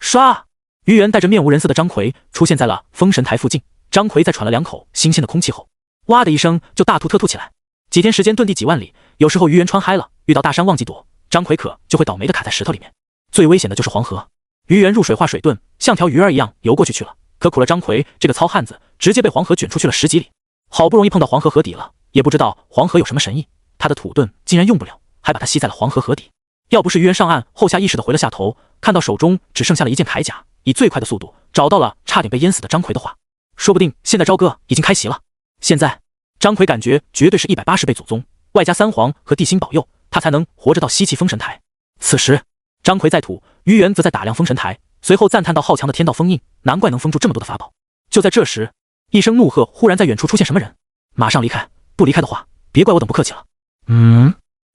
唰！于元带着面无人色的张奎出现在了封神台附近。张奎在喘了2口新鲜的空气后，哇的一声就大吐特吐起来。几天时间遁地几万里，有时候于元穿嗨了，遇到大山忘记躲，张奎可就会倒霉的卡在石头里面。最危险的就是黄河，于元入水化水遁，像条鱼儿一样游过去了。可苦了张奎这个糙汉子，直接被黄河卷出去了10几里。好不容易碰到黄河河底了，也不知道黄河有什么神意，他的土遁竟然用不了，还把他吸在了黄河河底。要不是于元上岸后下意识的回了下头，看到手中只剩下了一件铠甲，以最快的速度找到了差点被淹死的张奎的话，说不定现在朝歌已经开席了。现在张奎感觉绝对是180倍祖宗，外加三皇和地心保佑，他才能活着到西岐封神台。此时张奎在土，于元则在打量封神台，随后赞叹到好强的天道封印，难怪能封住这么多的法宝。就在这时，一声怒喝忽然在远处出现，什么人？马上离开，不离开的话，别怪我等不客气了。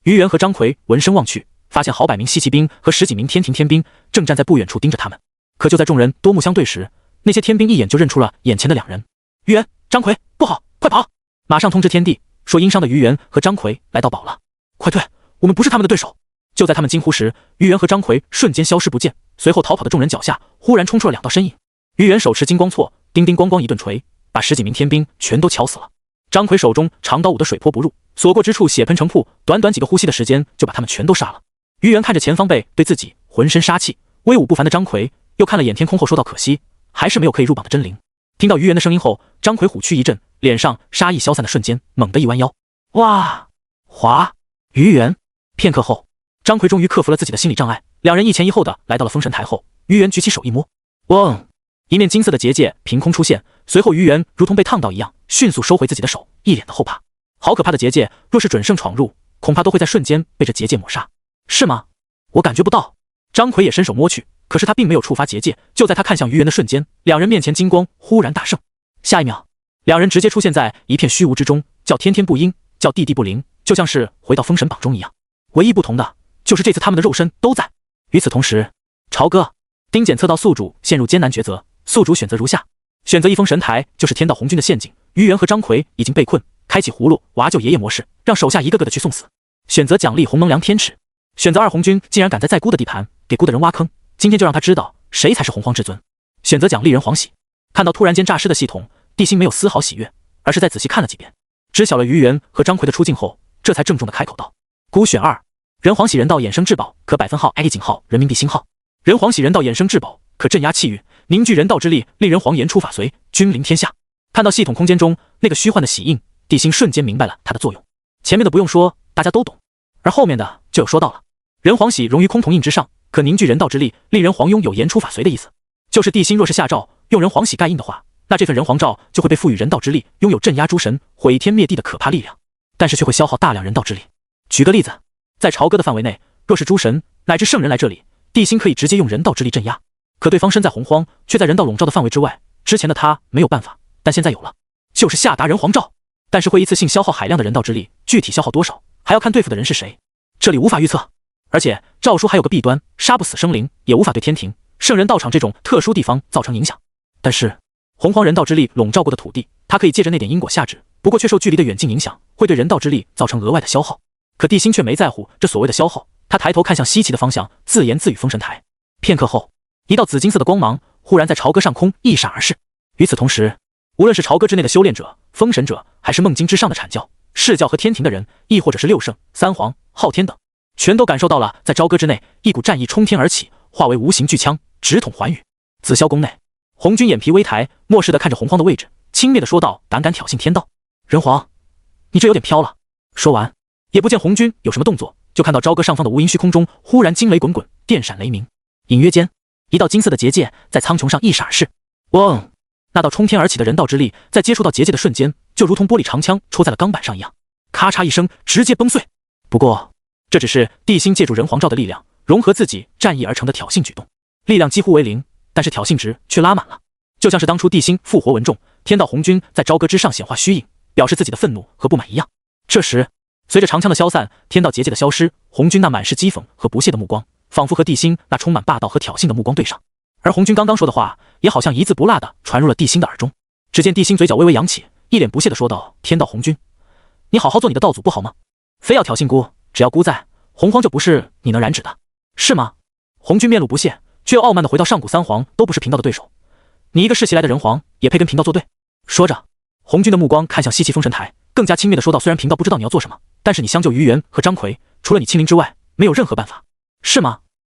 于元和张奎闻声望去，发现好百名西岐兵和10几名天庭天兵正站在不远处盯着他们。可就在众人多目相对时，那些天兵一眼就认出了眼前的2人。于元、张奎，不好，快跑！马上通知天帝，说因伤的于元和张奎来到宝了，快退，我们不是他们的对手。就在他们惊呼时，于元和张奎瞬间消失不见，随后逃跑的众人脚下忽然冲出了2道身影。于元手持金光锉，叮叮咣咣一顿锤，把10几名天兵全都敲死了。张奎手中长刀舞的水泼不入，所过之处血喷成瀑，短短几个呼吸的时间就把他们全都杀了。于元看着前方背对自己浑身杀气威武不凡的张奎，又看了眼天空后说道，可惜还是没有可以入榜的真灵。听到于元的声音后，张奎虎躯一震，脸上杀意消散的瞬间猛地一弯腰，哇！滑！于元。片刻后，张奎终于克服了自己的心理障碍，2人一前一后的来到了封神台后，于元举起手一摸，嗡！一面金色的结界凭空出现，随后于元如同被烫到一样，迅速收回自己的手，一脸的后怕。好可怕的结界，若是准圣闯入，恐怕都会在瞬间被这结界抹杀。是吗？我感觉不到。张奎也伸手摸去，可是他并没有触发结界。就在他看向于元的瞬间，2人面前金光忽然大盛，下一秒，2人直接出现在一片虚无之中，叫天天不应，叫地地不灵，就像是回到封神榜中一样。唯一不同的就是这次他们的肉身都在。与此同时，朝歌、丁检测到宿主陷入艰难抉择，宿主选择如下：选择一封神台就是天道红军的陷阱，于元和张奎已经被困，开启葫芦娃救爷爷模式，让手下一个个的去送死。选择奖励鸿蒙良天尺，选择2红军竟然敢在在孤的地盘给孤的人挖坑，今天就让他知道谁才是洪荒至尊。选择奖励人皇喜，看到突然间诈尸的系统，地心没有丝毫喜悦，而是再仔细看了几遍，知晓了于元和张奎的出境后，这才郑重的开口道：孤选2，人皇喜人道衍生至宝，可百分号 ID 井号人民币星号。人皇喜人道衍生至宝，可镇压气运，凝聚人道之力，令人皇言出法随，君临天下。看到系统空间中那个虚幻的喜印，地心瞬间明白了它的作用。前面的不用说，大家都懂，而后面的就有说到了。人皇喜融于空同印之上，可凝聚人道之力，令人皇拥有言出法随的意思。就是地心若是下诏用人皇喜盖印的话，那这份人皇诏就会被赋予人道之力，拥有镇压诸神、毁天灭地的可怕力量，但是却会消耗大量人道之力。举个例子，在朝歌的范围内，若是诸神乃至圣人来这里，地心可以直接用人道之力镇压。可对方身在洪荒，却在人道笼罩的范围之外，之前的他没有办法，但现在有了，就是下达人皇诏，但是会一次性消耗海量的人道之力，具体消耗多少，还要看对付的人是谁，这里无法预测。而且诏书还有个弊端，杀不死生灵，也无法对天庭、圣人道场这种特殊地方造成影响。但是洪荒人道之力笼罩过的土地，他可以借着那点因果下旨，不过却受距离的远近影响，会对人道之力造成额外的消耗。可地心却没在乎这所谓的消耗，他抬头看向西岐的方向，自言自语封神台。片刻后，一道紫金色的光芒忽然在朝歌上空一闪而逝。与此同时，无论是朝歌之内的修炼者、封神者，还是梦境之上的阐教、释教和天庭的人，亦或者是六圣、三皇、昊天等，全都感受到了在朝歌之内一股战意冲天而起，化为无形巨枪，直捅寰宇。紫霄宫内，红军眼皮微抬，漠视地看着洪荒的位置，轻蔑地说道：“胆敢挑衅天道，人皇，你这有点飘了。”说完，也不见红军有什么动作，就看到朝歌上方的无垠虚空中忽然惊雷滚滚，电闪雷鸣，隐约间，一道金色的结界在苍穹上一闪而逝。嗡！那道冲天而起的人道之力，在接触到结界的瞬间，就如同玻璃长枪戳在了钢板上一样，咔嚓一声，直接崩碎。不过，这只是地心借助人皇诏的力量，融合自己战意而成的挑衅举动，力量几乎为零，但是挑衅值却拉满了，就像是当初地心复活文仲、天道红军在朝歌之上显化虚影，表示自己的愤怒和不满一样。这时，随着长枪的消散，天道结界的消失，红军那满是讥讽和不屑的目光，仿佛和地心那充满霸道和挑衅的目光对上。而红军刚刚说的话，也好像一字不落地传入了地心的耳中。只见地心嘴角微微扬起，一脸不屑地说道：“天道红军，你好好做你的道祖不好吗？非要挑衅孤，只要孤在，洪荒就不是你能染指的，是吗？”红军面露不屑，却又傲慢地回到上古三皇都不是贫道的对手。你一个世袭来的人皇，也配跟贫道作对？说着，红军的目光看向西岐封神台，更加轻蔑地说道：“虽然贫道不知道你要做什么，但是你相救于元和张奎，除了你亲临之外，没有任何办法，是吗？”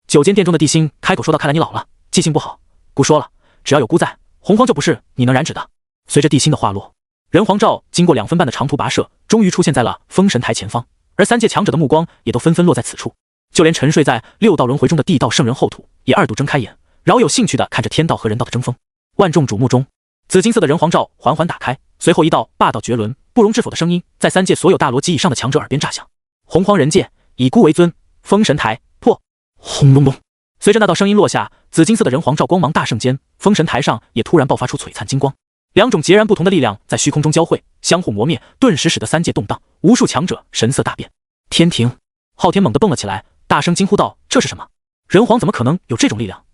九间殿中的帝辛开口说道：“看来你老了，记性不好。姑说了，只要有姑在，洪荒就不是你能染指的。”随着帝辛的话落，人皇罩经过2分半的长途跋涉，终于出现在了封神台前方，而3界强者的目光也都纷纷落在此处。就连沉睡在6道轮回中的地道圣人后土，也2度睁开眼，饶有兴趣地看着天道和人道的争锋。万众瞩目中，紫金色的人皇罩缓缓打开，随后一道霸道绝伦、不容置否的声音在3界所有大罗及以上的强者耳边炸响：“洪荒人界，以孤为尊，封神台破！”轰隆隆，随着那道声音落下，紫金色的人皇罩光芒大盛间，封神台上也突然爆发出璀璨金光。2种截然不同的力量在虚空中交汇，相互磨灭，顿时使得3界动荡，无数强者神色大变。天庭，昊天猛地蹦了起来，大声惊呼道：“这是什么？人皇怎么可能有这种力量？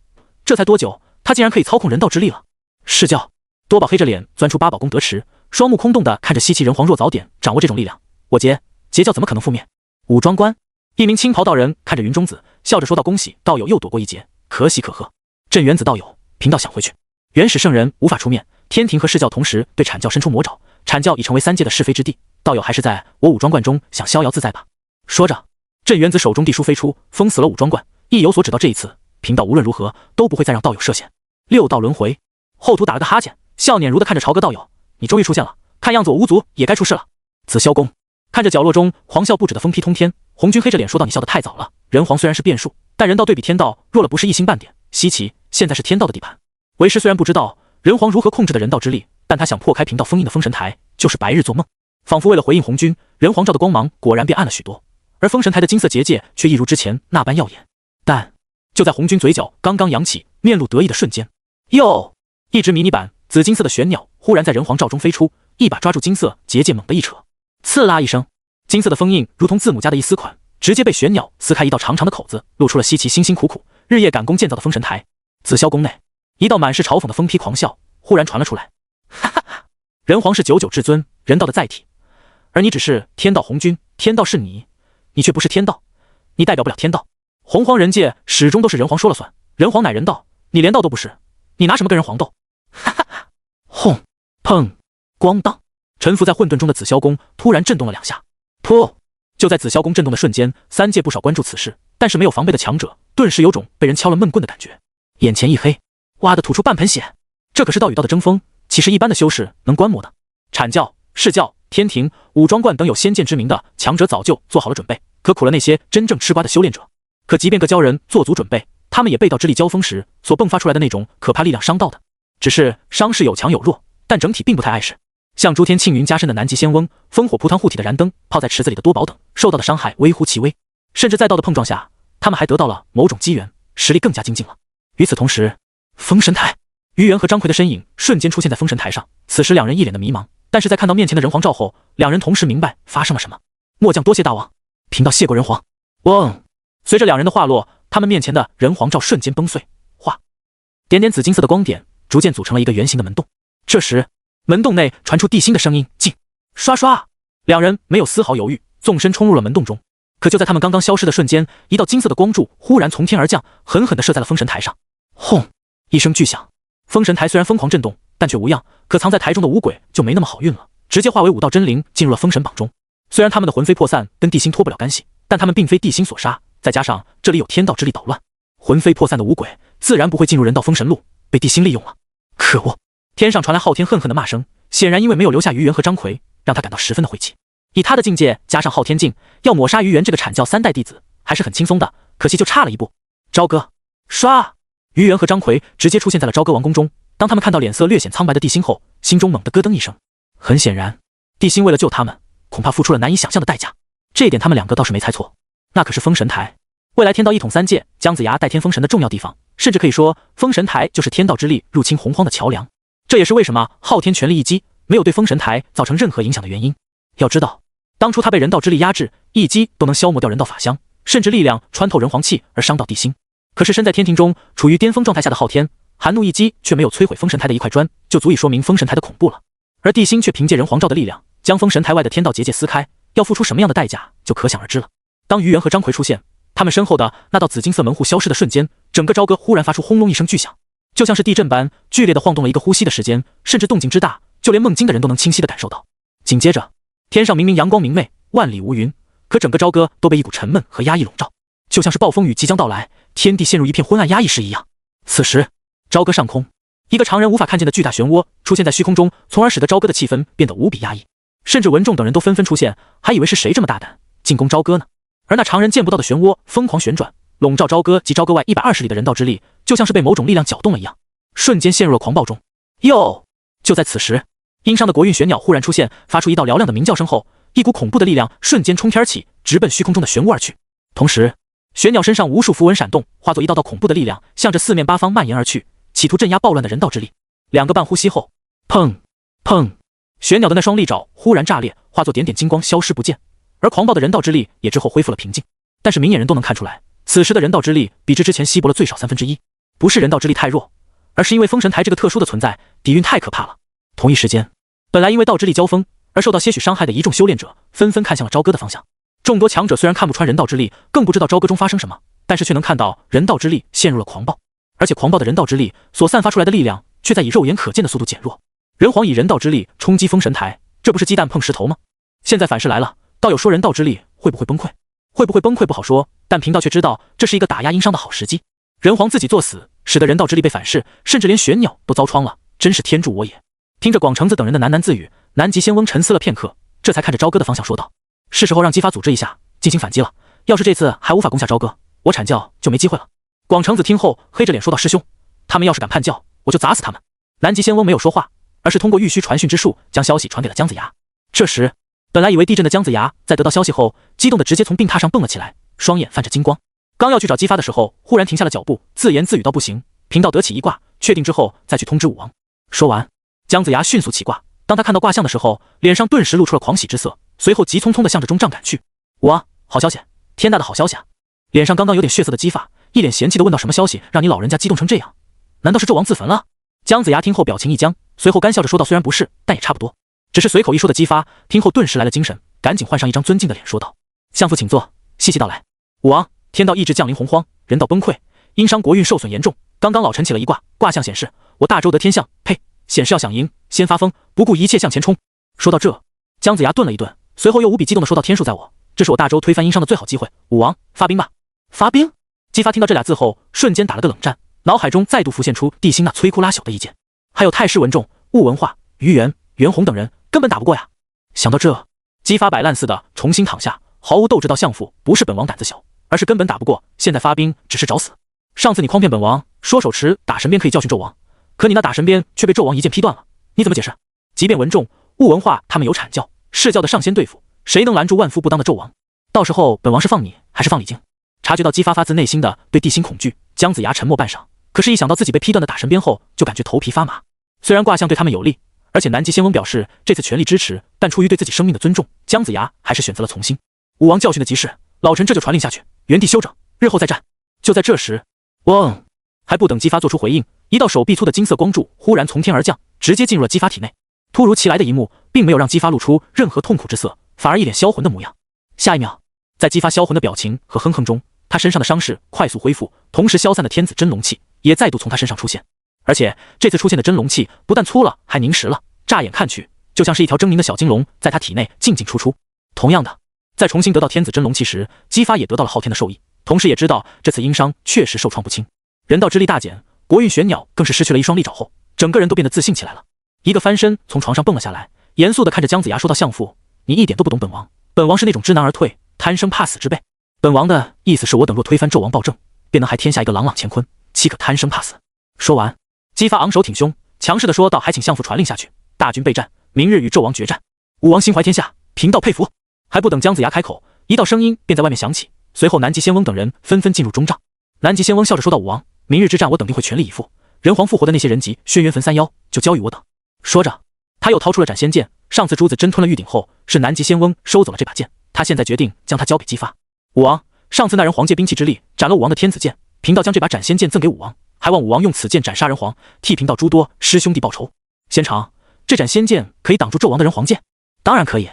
这才多久，他竟然可以操控人道之力了？”是教多宝黑着脸钻出8宝功德池，双目空洞地看着西岐人皇，若早点掌握这种力量，我截教怎么可能覆灭？武装关一名青袍道人看着云中子，笑着说道：“恭喜道友又躲过一劫，可喜可贺。镇元子道友，贫道想回去。元始圣人无法出面，天庭和释教同时对阐教伸出魔爪，阐教已成为3界的是非之地，道友还是在我武装观中想逍遥自在吧。”说着，镇元子手中地书飞出，封死了武装观，意有所指。到这一次，贫道无论如何都不会再让道友涉险。6道轮回，后土打了个哈欠，笑靦如地看着朝歌道友：“你终于出现了，看样子我无族也该出事了。”紫霄宫看着角落中狂笑不止的疯批通天，红军黑着脸说道：“你笑得太早了，人皇虽然是变数，但人道对比天道弱了不是一星半点。稀奇，现在是天道的地盘。为师虽然不知道人皇如何控制的人道之力，但他想破开贫道封印的封神台，就是白日做梦。”仿佛为了回应红军，人皇罩的光芒果然变暗了许多，而封神台的金色结界却一如之前那般耀眼。但就在红军嘴角刚刚扬起，面露得意的瞬间，哟！一只迷你版紫金色的玄鸟忽然在人皇罩中飞出，一把抓住金色结界，猛地一扯，刺啦一声，金色的封印如同字母家的一丝款，直接被玄鸟撕开一道长长的口子，露出了西岐辛辛苦苦日夜赶工建造的封神台。紫霄宫内，一道满是嘲讽的疯批狂笑忽然传了出来：“哈哈哈！人皇是99至尊，人道的载体，而你只是天道红军，天道是你，你却不是天道，你代表不了天道。洪荒人界始终都是人皇说了算，人皇乃人道，你连道都不是，你拿什么跟人皇斗？”哈哈哈！轰！砰！咣当！沉浮在混沌中的紫霄宫突然震动了2下。噗！就在紫霄宫震动的瞬间，3界不少关注此事，但是没有防备的强者顿时有种被人敲了闷棍的感觉，眼前一黑，哇的吐出半盆血。这可是道与道的争锋，岂是一般的修士能观摩的？阐教、释教、天庭、武装观等有先见之明的强者早就做好了准备，可苦了那些真正吃瓜的修炼者。可即便各鲛人做足准备，他们也被道之力交锋时所迸发出来的那种可怕力量伤到的，只是伤势有强有弱，但整体并不太碍事。像诸天庆云加身的南极仙翁、烽火蒲团护体的燃灯、泡在池子里的多宝等，受到的伤害微乎其微，甚至在道的碰撞下，他们还得到了某种机缘，实力更加精进了。与此同时，封神台，于元和张奎的身影瞬间出现在封神台上。此时2人一脸的迷茫，但是在看到面前的人皇罩后，2人同时明白发生了什么。末将多谢大王，贫道谢过人皇。嗡！随着2人的话落，他们面前的人皇罩瞬间崩碎，化点点紫金色的光点逐渐组成了一个圆形的门洞。这时门洞内传出帝辛的声音：“进！”刷刷，2人没有丝毫犹豫，纵身冲入了门洞中。可就在他们刚刚消失的瞬间，一道金色的光柱忽然从天而降，狠狠地射在了封神台上。轰！一声巨响，封神台虽然疯狂震动，但却无恙。可藏在台中的五鬼就没那么好运了，直接化为5道真灵进入了封神榜中。虽然他们的魂飞魄散跟帝辛脱不了干系，但他们并非帝辛所杀，再加上这里有天道之力捣乱，魂飞魄散的五鬼自然不会进入人道封神路，被帝辛利用了。可恶！天上传来昊天恨恨的骂声，显然因为没有留下于元和张奎，让他感到十分的晦气。以他的境界加上昊天境，要抹杀于元这个阐教3代弟子还是很轻松的，可惜就差了一步。朝歌，刷！于元和张奎直接出现在了朝歌王宫中。当他们看到脸色略显苍白的帝辛后，心中猛地咯噔一声。很显然，帝辛为了救他们，恐怕付出了难以想象的代价。这一点他们2个倒是没猜错，那可是封神台，未来天道一统3界，姜子牙代天封神的重要地方，甚至可以说封神台就是天道之力入侵洪荒的桥梁。这也是为什么昊天全力一击没有对封神台造成任何影响的原因。要知道，当初他被人道之力压制，一击都能消磨掉人道法相，甚至力量穿透人皇气而伤到帝辛。可是身在天庭中处于巅峰状态下的昊天，含怒一击却没有摧毁封神台的一块砖，就足以说明封神台的恐怖了。而帝辛却凭借人皇罩的力量将封神台外的天道结界撕开，要付出什么样的代价就可想而知了。当于元和张奎出现，他们身后的那道紫金色门户消失的瞬间，整个朝歌忽然发出轰隆一声巨响，就像是地震般剧烈的晃动了一个呼吸的时间，甚至动静之大，就连梦境的人都能清晰地感受到。紧接着，天上明明阳光明媚，万里无云，可整个朝歌都被一股沉闷和压抑笼罩，就像是暴风雨即将到来，天地陷入一片昏暗压抑时一样。此时，朝歌上空，一个常人无法看见的巨大漩涡出现在虚空中，从而使得朝歌的气氛变得无比压抑，甚至文仲等人都纷纷出现，还以为是谁这么大胆进攻朝歌呢。而那常人见不到的漩涡疯狂旋转，笼罩朝歌及朝歌外120里的人道之力，就像是被某种力量搅动了一样，瞬间陷入了狂暴中。就在此时，殷商的国运玄鸟忽然出现，发出一道嘹亮的鸣叫声后，一股恐怖的力量瞬间冲天而起，直奔虚空中的漩涡而去。同时，玄鸟身上无数符文闪动，化作一道道恐怖的力量，向着四面八方蔓延而去，企图镇压暴乱的人道之力。2个半呼吸后，砰砰，玄鸟的那双利爪忽然炸裂，化作点点金光消失不见，而狂暴的人道之力也之后恢复了平静。但是明眼人都能看出来，此时的人道之力比之前稀薄了最少1/3，不是人道之力太弱，而是因为封神台这个特殊的存在，底蕴太可怕了。同一时间，本来因为道之力交锋而受到些许伤害的一众修炼者纷纷看向了朝歌的方向。众多强者虽然看不穿人道之力，更不知道朝歌中发生什么，但是却能看到人道之力陷入了狂暴，而且狂暴的人道之力所散发出来的力量却在以肉眼可见的速度减弱。人皇以人道之力冲击封神台，这不是鸡蛋碰石头吗？现在反噬来了，道友说人道之力会不会崩溃？会不会崩溃不好说，但贫道却知道这是一个打压殷商的好时机。人皇自己作死，使得人道之力被反噬，甚至连玄鸟都遭疮了，真是天助我也。听着广成子等人的喃喃自语，南极仙翁沉思了片刻，这才看着朝歌的方向说道：是时候让姬发组织一下，进行反击了。要是这次还无法攻下朝歌，我阐教就没机会了。广成子听后黑着脸说道：师兄，他们要是敢叛教，我就砸死他们。南极仙翁没有说话，而是通过玉虚传讯之术将消息传给了姜子牙。这时，本来以为地震的姜子牙在得到消息后，激动的直接从病榻上蹦了起来，双眼泛着金光，刚要去找姬发的时候，忽然停下了脚步，自言自语道：不行，贫道得起一卦，确定之后再去通知武王。说完，姜子牙迅速起卦，当他看到卦象的时候，脸上顿时露出了狂喜之色，随后急匆匆地向着中帐赶去。武王，好消息，天大的好消息啊！脸上刚刚有点血色的姬发一脸嫌弃地问道：什么消息让你老人家激动成这样？难道是纣王自焚了？姜子牙听后表情一僵，随后干笑着说道：虽然不是，但也差不多。只是随口一说的姬发听后顿时来了精神，赶紧换上一张尊敬的脸说道：相父请坐，细细道来。武王，天道意志降临洪荒，人道崩溃，殷商国运受损严重，刚刚老臣起了一卦，卦象显示我大周得天象，显示要想赢，先发疯，不顾一切向前冲。说到这，姜子牙顿了一顿，随后又无比激动地说道：天数在我，这是我大周推翻殷商的最好机会，武王发兵吧。发兵？姬发听到这俩字后，瞬间打了个冷战，脑海中再度浮现出帝辛那摧枯拉朽的意见，还有太师文仲、雾文化、于元、袁弘等人根本打不过呀。想到这，姬发摆烂似的重新躺下，毫无斗志道：相父，不是本王胆子小，而是根本打不过，现在发兵只是找死。上次你诓骗本王说手持打神鞭可以教训纣王，可你那打神鞭却被纣王一剑劈断了，你怎么解释？即便文仲、雾文化他们有阐教、释教的上仙对付，谁能拦住万夫不当的纣王？到时候本王是放你还是放李靖？察觉到姬发发自内心的对帝辛恐惧，姜子牙沉默半晌，可是一想到自己被劈断的打神鞭后，就感觉头皮发麻。虽然卦象对他们有利，而且南极仙翁表示这次全力支持，但出于对自己生命的尊重，姜子牙还是选择了从心。武王教训的及时，老臣这就传令下去，原地休整，日后再战。就在这时，嗡！还不等姬发做出回应，一道手臂粗的金色光柱忽然从天而降，直接进入了姬发体内。突如其来的一幕，并没有让姬发露出任何痛苦之色，反而一脸销魂的模样。下一秒，在姬发销魂的表情和哼哼中，他身上的伤势快速恢复，同时消散的天子真龙气也再度从他身上出现。而且这次出现的真龙气不但粗了，还凝实了，乍眼看去就像是一条狰狞的小金龙在他体内进进出出。同样的，在重新得到天子真龙气时，姬发也得到了昊天的授意，同时也知道这次殷商确实受创不轻，人道之力大减，国运玄鸟更是失去了一双利爪后，整个人都变得自信起来了。一个翻身从床上蹦了下来，严肃地看着姜子牙说道：相父，你一点都不懂本王，本王是那种知难而退、贪生怕死之辈。本王的意思是我等若推翻纣王暴政，便能还天下一个朗朗乾坤，岂可贪生怕死？说完，姬发昂首挺胸，强势地说道：还请相父传令下去，大军备战，明日与纣王决战。武王心怀天下，贫道佩服。还不等姜子牙开口，一道声音便在外面响起，随后南极仙翁等人纷纷进入中帐。南极仙翁笑着说道：武王，明日之战我等定会全力以赴，人皇复活的那些人籍轩辕焚三妖就交与我等。说着，他又掏出了斩仙剑，上次朱子真吞了玉鼎后，是南极仙翁收走了这把剑，他现在决定将它交给姬发。武王，上次那人皇借兵器之力斩了武王的天子剑，贫道将这把斩仙剑赠给武王，还望武王用此剑斩杀人皇，替贫道诸多师兄弟报仇。仙长，这斩仙剑可以挡住纣王的人皇剑？当然可以。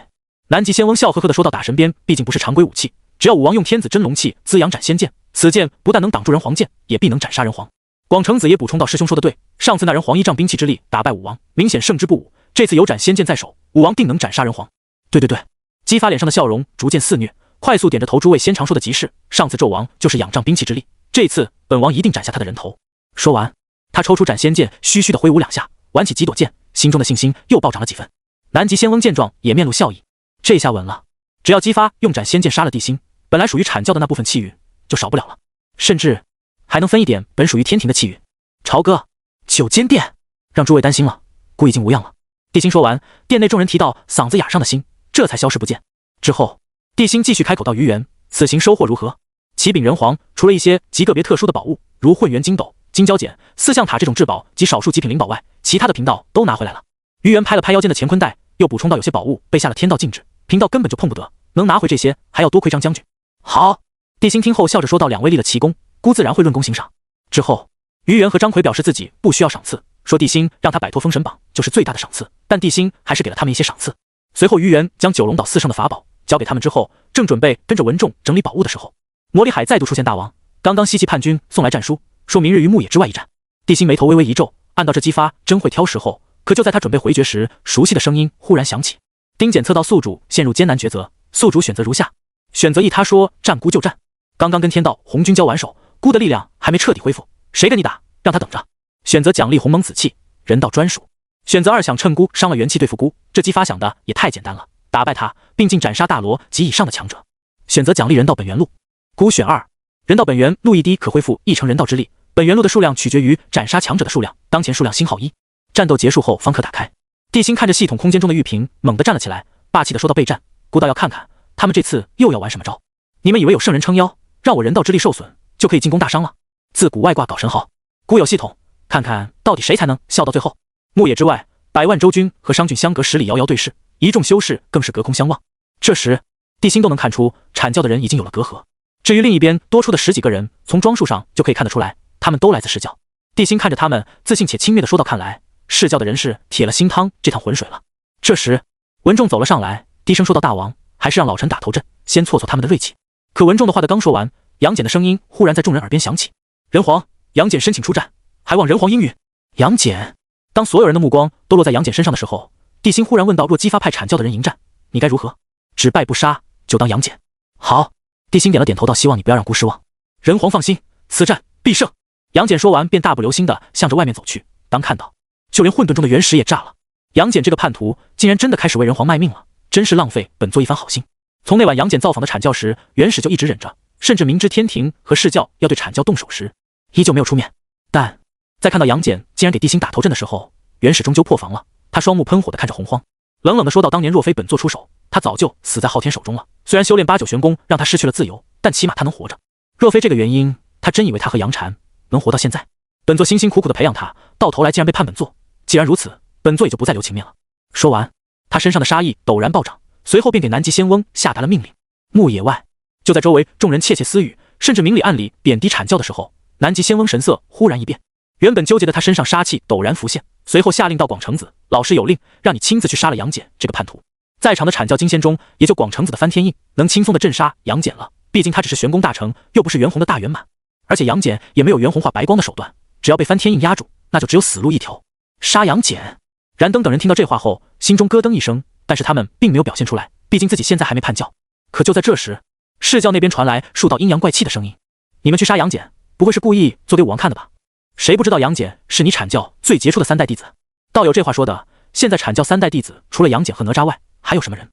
南极仙翁笑呵呵地说道：打神鞭毕竟不是常规武器，只要武王用天子真龙气滋养斩仙剑，此剑不但能挡住人皇剑，也必能斩杀人皇。广成子也补充道：“师兄说的对，上次那人皇1丈兵器之力打败武王，明显胜之不武。这次有斩仙剑在手，武王定能斩杀人皇。”对对对，姬发脸上的笑容逐渐肆虐，快速点着头。诸位先常说的极是，上次纣王就是仰仗兵器之力，这次本王一定斩下他的人头。说完，他抽出斩仙剑，虚虚的挥舞2下，挽起几朵剑，心中的信心又暴涨了几分。南极仙翁见状也面露笑意，这下稳了，只要姬发用斩仙剑杀了帝辛，本来属于阐教的那部分气运就少不了了，甚至还能分一点本属于天庭的气运。朝歌九间殿，让诸位担心了，孤已经无恙了。帝辛说完，殿内众人提到嗓子眼上的心，这才消失不见。之后，帝辛继续开口道：“于元，此行收获如何？”启禀人皇，除了一些极个别特殊的宝物，如混元金斗、金蛟简、4象塔这种至宝及少数极品灵宝外，其他的贫道都拿回来了。于元拍了拍腰间的乾坤袋，又补充到：“有些宝物被下了天道禁制，贫道根本就碰不得，能拿回这些，还要多亏张将军。”好，帝辛听后笑着说道：“2位立了奇功，孤自然会论功行赏。”之后，于元和张奎表示自己不需要赏赐，说帝辛让他摆脱封神榜就是最大的赏赐，但帝辛还是给了他们一些赏赐。随后，于元将九龙岛4圣的法宝交给他们之后，正准备跟着文仲整理宝物的时候，魔力海再度出现：“大王，刚刚西岐叛军送来战书，说明日于牧野之外一战。”帝辛眉头微微一皱，按道这姬发真会挑时候。可就在他准备回绝时，熟悉的声音忽然响起：“丁检测到宿主陷入艰难抉择，宿主选择如下：选择一，他说战孤就战。刚刚跟天道红军交完手，孤的力量还没彻底恢复，谁跟你打，让他等着。选择奖励鸿蒙紫气，人道专属。选择2，想趁孤伤了元气对付孤。这姬发想的也太简单了，打败他，并进斩杀大罗及以上的强者。选择奖励人道本源路，孤选2，人道本源路一滴可恢复1成人道之力，本源路的数量取决于斩杀强者的数量，当前数量星号1。战斗结束后方可打开。”帝辛看着系统空间中的玉屏，猛地站了起来，霸气地说道：“备战！孤道要看看他们这次又要玩什么招。你们以为有圣人撑腰，让我人道之力受损就可以进攻大伤了？自古外挂搞神号，孤有系统，看看到底谁才能笑到最后。”牧野之外，100万周军和商郡相隔10里遥遥对视，一众修士更是隔空相望。这时，帝辛都能看出阐教的人已经有了隔阂。至于另一边多出的10几个人，从装束上就可以看得出来，他们都来自释教。帝辛看着他们，自信且轻蔑地说道：“看来释教的人是铁了心汤这趟浑水了。”这时，文仲走了上来，低声说道：“大王，还是让老臣打头阵，先挫挫他们的锐气。”可文仲的话的刚说完，杨戬的声音忽然在众人耳边响起：“人皇，杨戬申请出战，还望人皇应允。”杨戬。当所有人的目光都落在杨戬身上的时候，帝辛忽然问道：“若姬发派阐教的人迎战，你该如何？只败不杀，就当杨戬。”好，帝辛点了点头道：“希望你不要让孤失望。人皇放心，此战必胜。”杨戬说完，便大步流星地向着外面走去。当看到就连混沌中的原石也炸了，杨戬这个叛徒竟然真的开始为人皇卖命了，真是浪费本座一番好心。从那晚杨戬造访的阐教时，原始就一直忍着，甚至明知天庭和释教要对阐教动手时，依旧没有出面。但在看到杨戬竟然给帝辛打头阵的时候，原始终究破防了。他双目喷火地看着洪荒，冷冷地说道：“当年若非本座出手，他早就死在昊天手中了。虽然修炼8、9玄功让他失去了自由，但起码他能活着。若非这个原因，他真以为他和杨禅能活到现在？本座辛辛苦苦地培养他，到头来竟然被叛本座。既然如此，本座也就不再留情面了。”说完，他身上的杀意陡然暴涨，随后便给南极仙翁下达了命令。牧野外，就在周围众人窃窃私语，甚至明里暗里贬低阐教的时候，南极仙翁神色忽然一变，原本纠结的他身上杀气陡然浮现，随后下令到：“广成子，老师有令，让你亲自去杀了杨戬这个叛徒。”在场的阐教金仙中，也就广成子的翻天印能轻松的镇杀杨戬了，毕竟他只是玄功大成，又不是袁弘的大圆满，而且杨戬也没有袁弘化白光的手段，只要被翻天印压住，那就只有死路一条。杀杨戬！燃灯等人听到这话后，心中咯噔一声，但是他们并没有表现出来，毕竟自己现在还没叛教。可就在这时，释教那边传来数道阴阳怪气的声音：“你们去杀杨戬，不会是故意做给武王看的吧？谁不知道杨戬是你阐教最杰出的3代弟子？道友这话说的，现在阐教3代弟子除了杨戬和哪吒外，还有什么人？”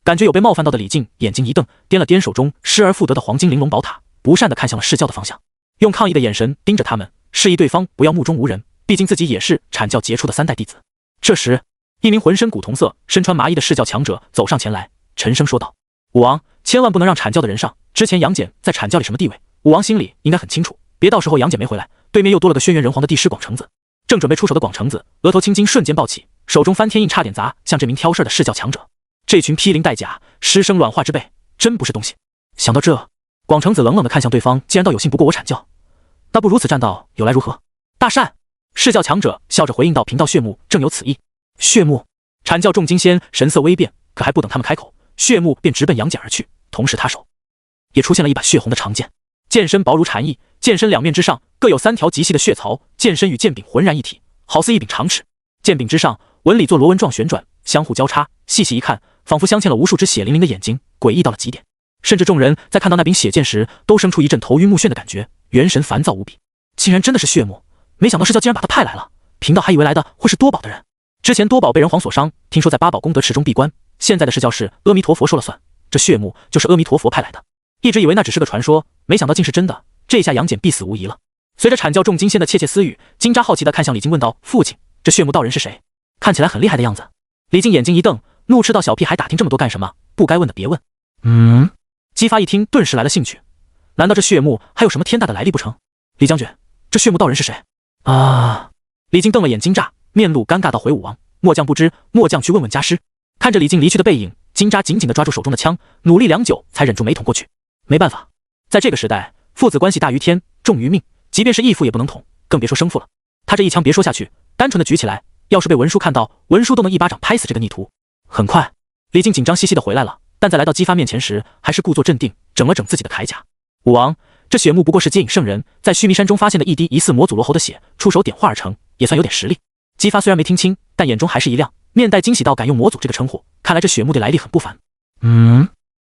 感觉有被冒犯到的李靖眼睛一瞪，掂了掂手中失而复得的黄金玲珑宝塔，不善地看向了释教的方向，用抗议的眼神盯着他们，示意对方不要目中无人，毕竟自己也是阐教杰出的3代弟子。这时，一名浑身古铜色、身穿麻衣的释教强者走上前来，沉声说道：“武王，千万不能让阐教的人上。之前杨戬在阐教里什么地位，武王心里应该很清楚，别到时候杨戬没回来，对面又多了个轩辕人皇的帝师广成子。”正准备出手的广成子，额头青筋瞬间暴起，手中翻天印差点砸向这名挑事的释教强者。这群披鳞戴甲、尸生卵化之辈，真不是东西。想到这，广成子冷冷地看向对方，既然道有信不过我阐教，那不如此战道有来如何？大善！释教强者笑着回应道：“贫道血目正有此意。”血目！阐教众金仙神色微变，可还不等他们开口，血目便直奔杨戬而去，同时他手也出现了一把血红的长剑。剑身薄如蝉翼，剑身两面之上各有3条极细的血槽，剑身与剑柄浑然一体，好似一柄长尺。剑柄之上纹理做螺纹状旋转，相互交叉，细细一看，仿佛镶嵌了无数只血淋淋的眼睛，诡异到了极点。甚至众人在看到那柄血剑时，都生出一阵头晕目眩的感觉，元神烦躁无比。竟然真的是血目，没想到释教竟然把他派来了。贫道还以为来的会是多宝的人。之前多宝被人皇所伤，听说在八宝功德池中闭关，现在的释教是阿弥陀佛说了算，这血目就是阿弥陀佛派来的。一直以为那只是个传说，没想到竟是真的，这下杨戬必死无疑了。随着阐教众金仙的窃窃私语，金吒好奇地看向李靖，问道：“父亲，这血目道人是谁？看起来很厉害的样子。”李靖眼睛一瞪，怒斥道：“小屁孩打听这么多干什么？不该问的别问。”姬发一听，顿时来了兴趣，难道这血目还有什么天大的来历不成？李将军，这血目道人是谁？啊！李靖瞪了眼金吒，面露尴尬道：“回武王，末将不知，末将去问问家师。”看着李靖离去的背影，金吒紧紧地抓住手中的枪，努力良久才忍住没捅过去。没办法，在这个时代，父子关系大于天，重于命，即便是义父也不能捅，更别说生父了。他这一枪别说下去，单纯的举起来，要是被文书看到，文书都能一巴掌拍死这个逆徒。很快，李靖紧张兮兮的回来了，但在来到姬发面前时，还是故作镇定，整了整自己的铠甲。武王，这血目不过是接引圣人在须弥山中发现的一滴疑似魔祖罗侯的血，出手点化而成，也算有点实力。姬发虽然没听清，但眼中还是一亮，面带惊喜道：“敢用魔祖这个称呼，看来这血目的来历很不凡。”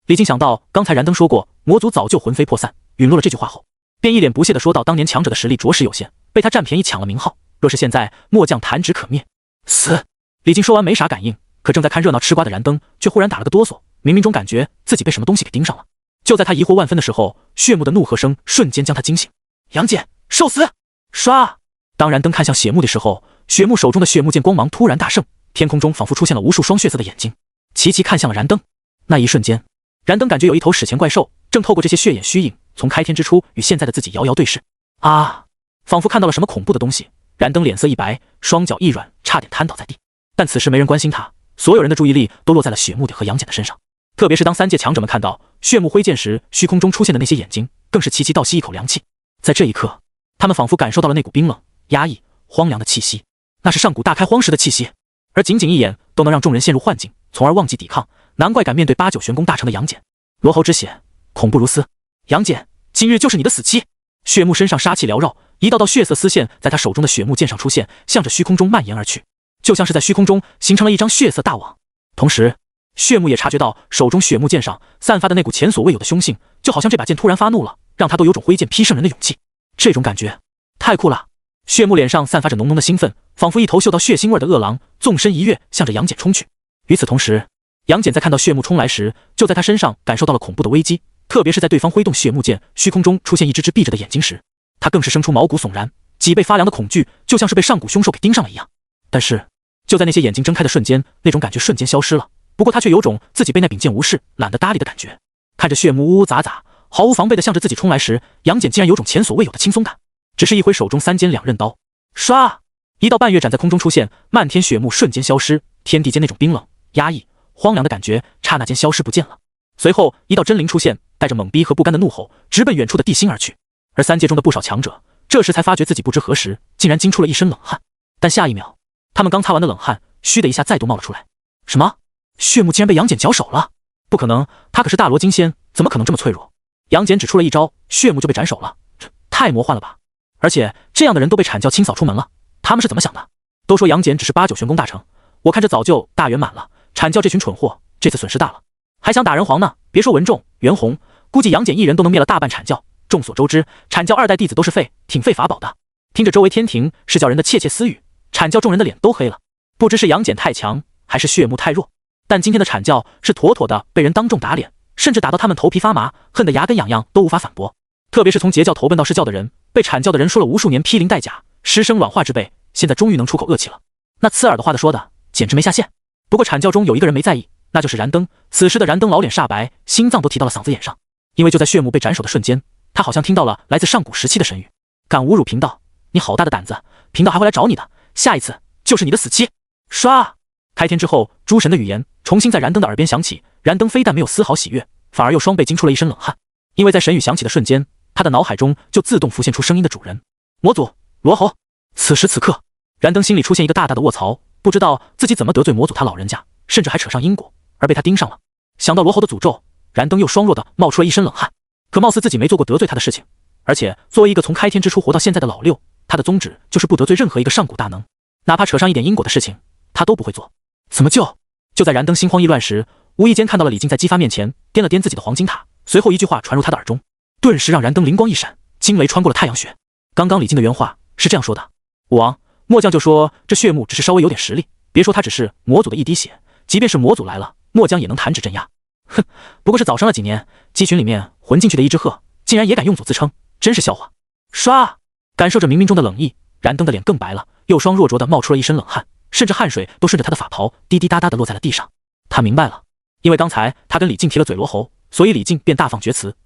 李靖想到刚才燃灯说过魔祖早就魂飞魄散，陨落了这句话后，便一脸不屑地说道：“当年强者的实力着实有限，被他占便宜抢了名号，若是现在，末将弹指可灭。”死！李靖说完没啥感应，可正在看热闹吃瓜的燃灯却忽然打了个哆嗦，冥冥中感觉自己被什么东西给盯上了。就在他疑惑万分的时候，血目的怒喝声瞬间将他惊醒。杨戬，受死！唰！当燃灯看向血目的时候，血目手中的血目剑光芒突然大盛，天空中仿佛出现了无数双血色的眼睛，齐齐看向了燃灯。那一瞬间，燃灯感觉有一头史前怪兽正透过这些血眼虚影，从开天之初与现在的自己遥遥对视。啊！仿佛看到了什么恐怖的东西，燃灯脸色一白，双脚一软，差点瘫倒在地。但此时没人关心他，所有人的注意力都落在了血目的和杨戬的身上。特别是当三界强者们看到血目挥剑时，虚空中出现的那些眼睛，更是齐齐倒吸一口凉气。在这一刻，他们仿佛感受到了那股冰冷、压抑、荒凉的气息，那是上古大开荒时的气息，而仅仅一眼都能让众人陷入幻境，从而忘记抵抗。难怪敢面对8-9玄功大成的杨戬。罗侯之血，恐怖如斯。杨戬，今日就是你的死期！血目身上杀气缭绕，一道道血色丝线在他手中的血目剑上出现，向着虚空中蔓延而去，就像是在虚空中形成了一张血色大网。同时，血目也察觉到手中血目剑上散发的那股前所未有的凶性，就好像这把剑突然发怒了，让他都有种挥剑劈圣人的勇气。这种感觉太酷了！血目脸上散发着浓浓的兴奋，仿佛一头嗅到血腥味的饿狼，纵身一跃，向着杨戬冲去。与此同时，杨戬在看到血目冲来时，就在他身上感受到了恐怖的危机，特别是在对方挥动血目剑，虚空中出现一只只闭着的眼睛时，他更是生出毛骨悚然、脊背发凉的恐惧，就像是被上古凶兽给盯上了一样。但是，就在那些眼睛睁开的瞬间，那种感觉瞬间消失了。不过他却有种自己被那柄剑无视、懒得搭理的感觉。看着血目呜呜杂杂，毫无防备地向着自己冲来时，杨戬竟然有种前所未有的轻松感。只是一挥手中3尖2刃刀，唰！一道半月斩在空中出现，漫天血目瞬间消失，天地间那种冰冷、压抑、荒凉的感觉刹那间消失不见了。随后，一道真灵出现，带着懵逼和不甘的怒吼，直奔远处的地心而去。而三界中的不少强者，这时才发觉自己不知何时竟然惊出了一身冷汗。但下一秒，他们刚擦完的冷汗，嘘的一下再度冒了出来。什么？血目竟然被杨戬绞手了？不可能，他可是大罗金仙，怎么可能这么脆弱？杨戬只出了一招，血目就被斩首了，这太魔幻了吧！而且这样的人都被阐教清扫出门了，他们是怎么想的？都说杨戬只是8-9玄功大成，我看这早就大圆满了。阐教这群蠢货，这次损失大了，还想打人皇呢。别说文仲、袁弘，估计杨戬一人都能灭了大半阐教。众所周知，阐教2代弟子都是废，挺废法宝的。听着周围天庭释教人的窃窃私语，阐教众人的脸都黑了。不知是杨戬太强，还是血目太弱，但今天的阐教是妥妥的被人当众打脸，甚至打到他们头皮发麻，恨得牙根痒痒都无法反驳。特别是从截教投奔到释教的人，被阐教的人说了无数年披鳞戴甲、师生软化之辈，现在终于能出口恶气了。那刺耳的话的说的简直没下限。不过阐教中有一个人没在意，那就是燃灯。此时的燃灯老脸煞白，心脏都提到了嗓子眼上，因为就在血目被斩首的瞬间，他好像听到了来自上古时期的神语。敢侮辱贫道，你好大的胆子，贫道还会来找你的，下一次就是你的死期。唰！开天之后，诸神的语言重新在燃灯的耳边响起，燃灯非但没有丝毫喜悦，反而又双倍惊出了一身冷汗，因为在神语响起的瞬间，他的脑海中就自动浮现出声音的主人魔祖罗侯。此时此刻，燃灯心里出现一个大大的卧槽，不知道自己怎么得罪魔祖他老人家，甚至还扯上因果，而被他盯上了。想到罗侯的诅咒，燃灯又双弱的冒出了一身冷汗。可貌似自己没做过得罪他的事情，而且作为一个从开天之初活到现在的老六，他的宗旨就是不得罪任何一个上古大能，哪怕扯上一点因果的事情，他都不会做。怎么就在燃灯心慌意乱时，无意间看到了李靖在姬发面前掂了掂自己的黄金塔，随后一句话传入他的耳中，顿时让燃灯灵光一闪，惊雷穿过了太阳穴。刚刚李靖的原话是这样说的：武王，末将就说这血木只是稍微有点实力，别说他只是魔祖的一滴血，即便是魔祖来了，末将也能弹指镇压。哼，不过是早生了几年，鸡群里面混进去的一只鹤，竟然也敢用祖自称，真是笑话。唰，感受着冥冥中的冷意，燃灯的脸更白了，右双若浊的冒出了一身冷汗，甚至汗水都顺着他的发袍滴滴答答的落在了地上。他明白了，因为刚才他跟李靖提了嘴罗喉，所以李靖便大放厥词，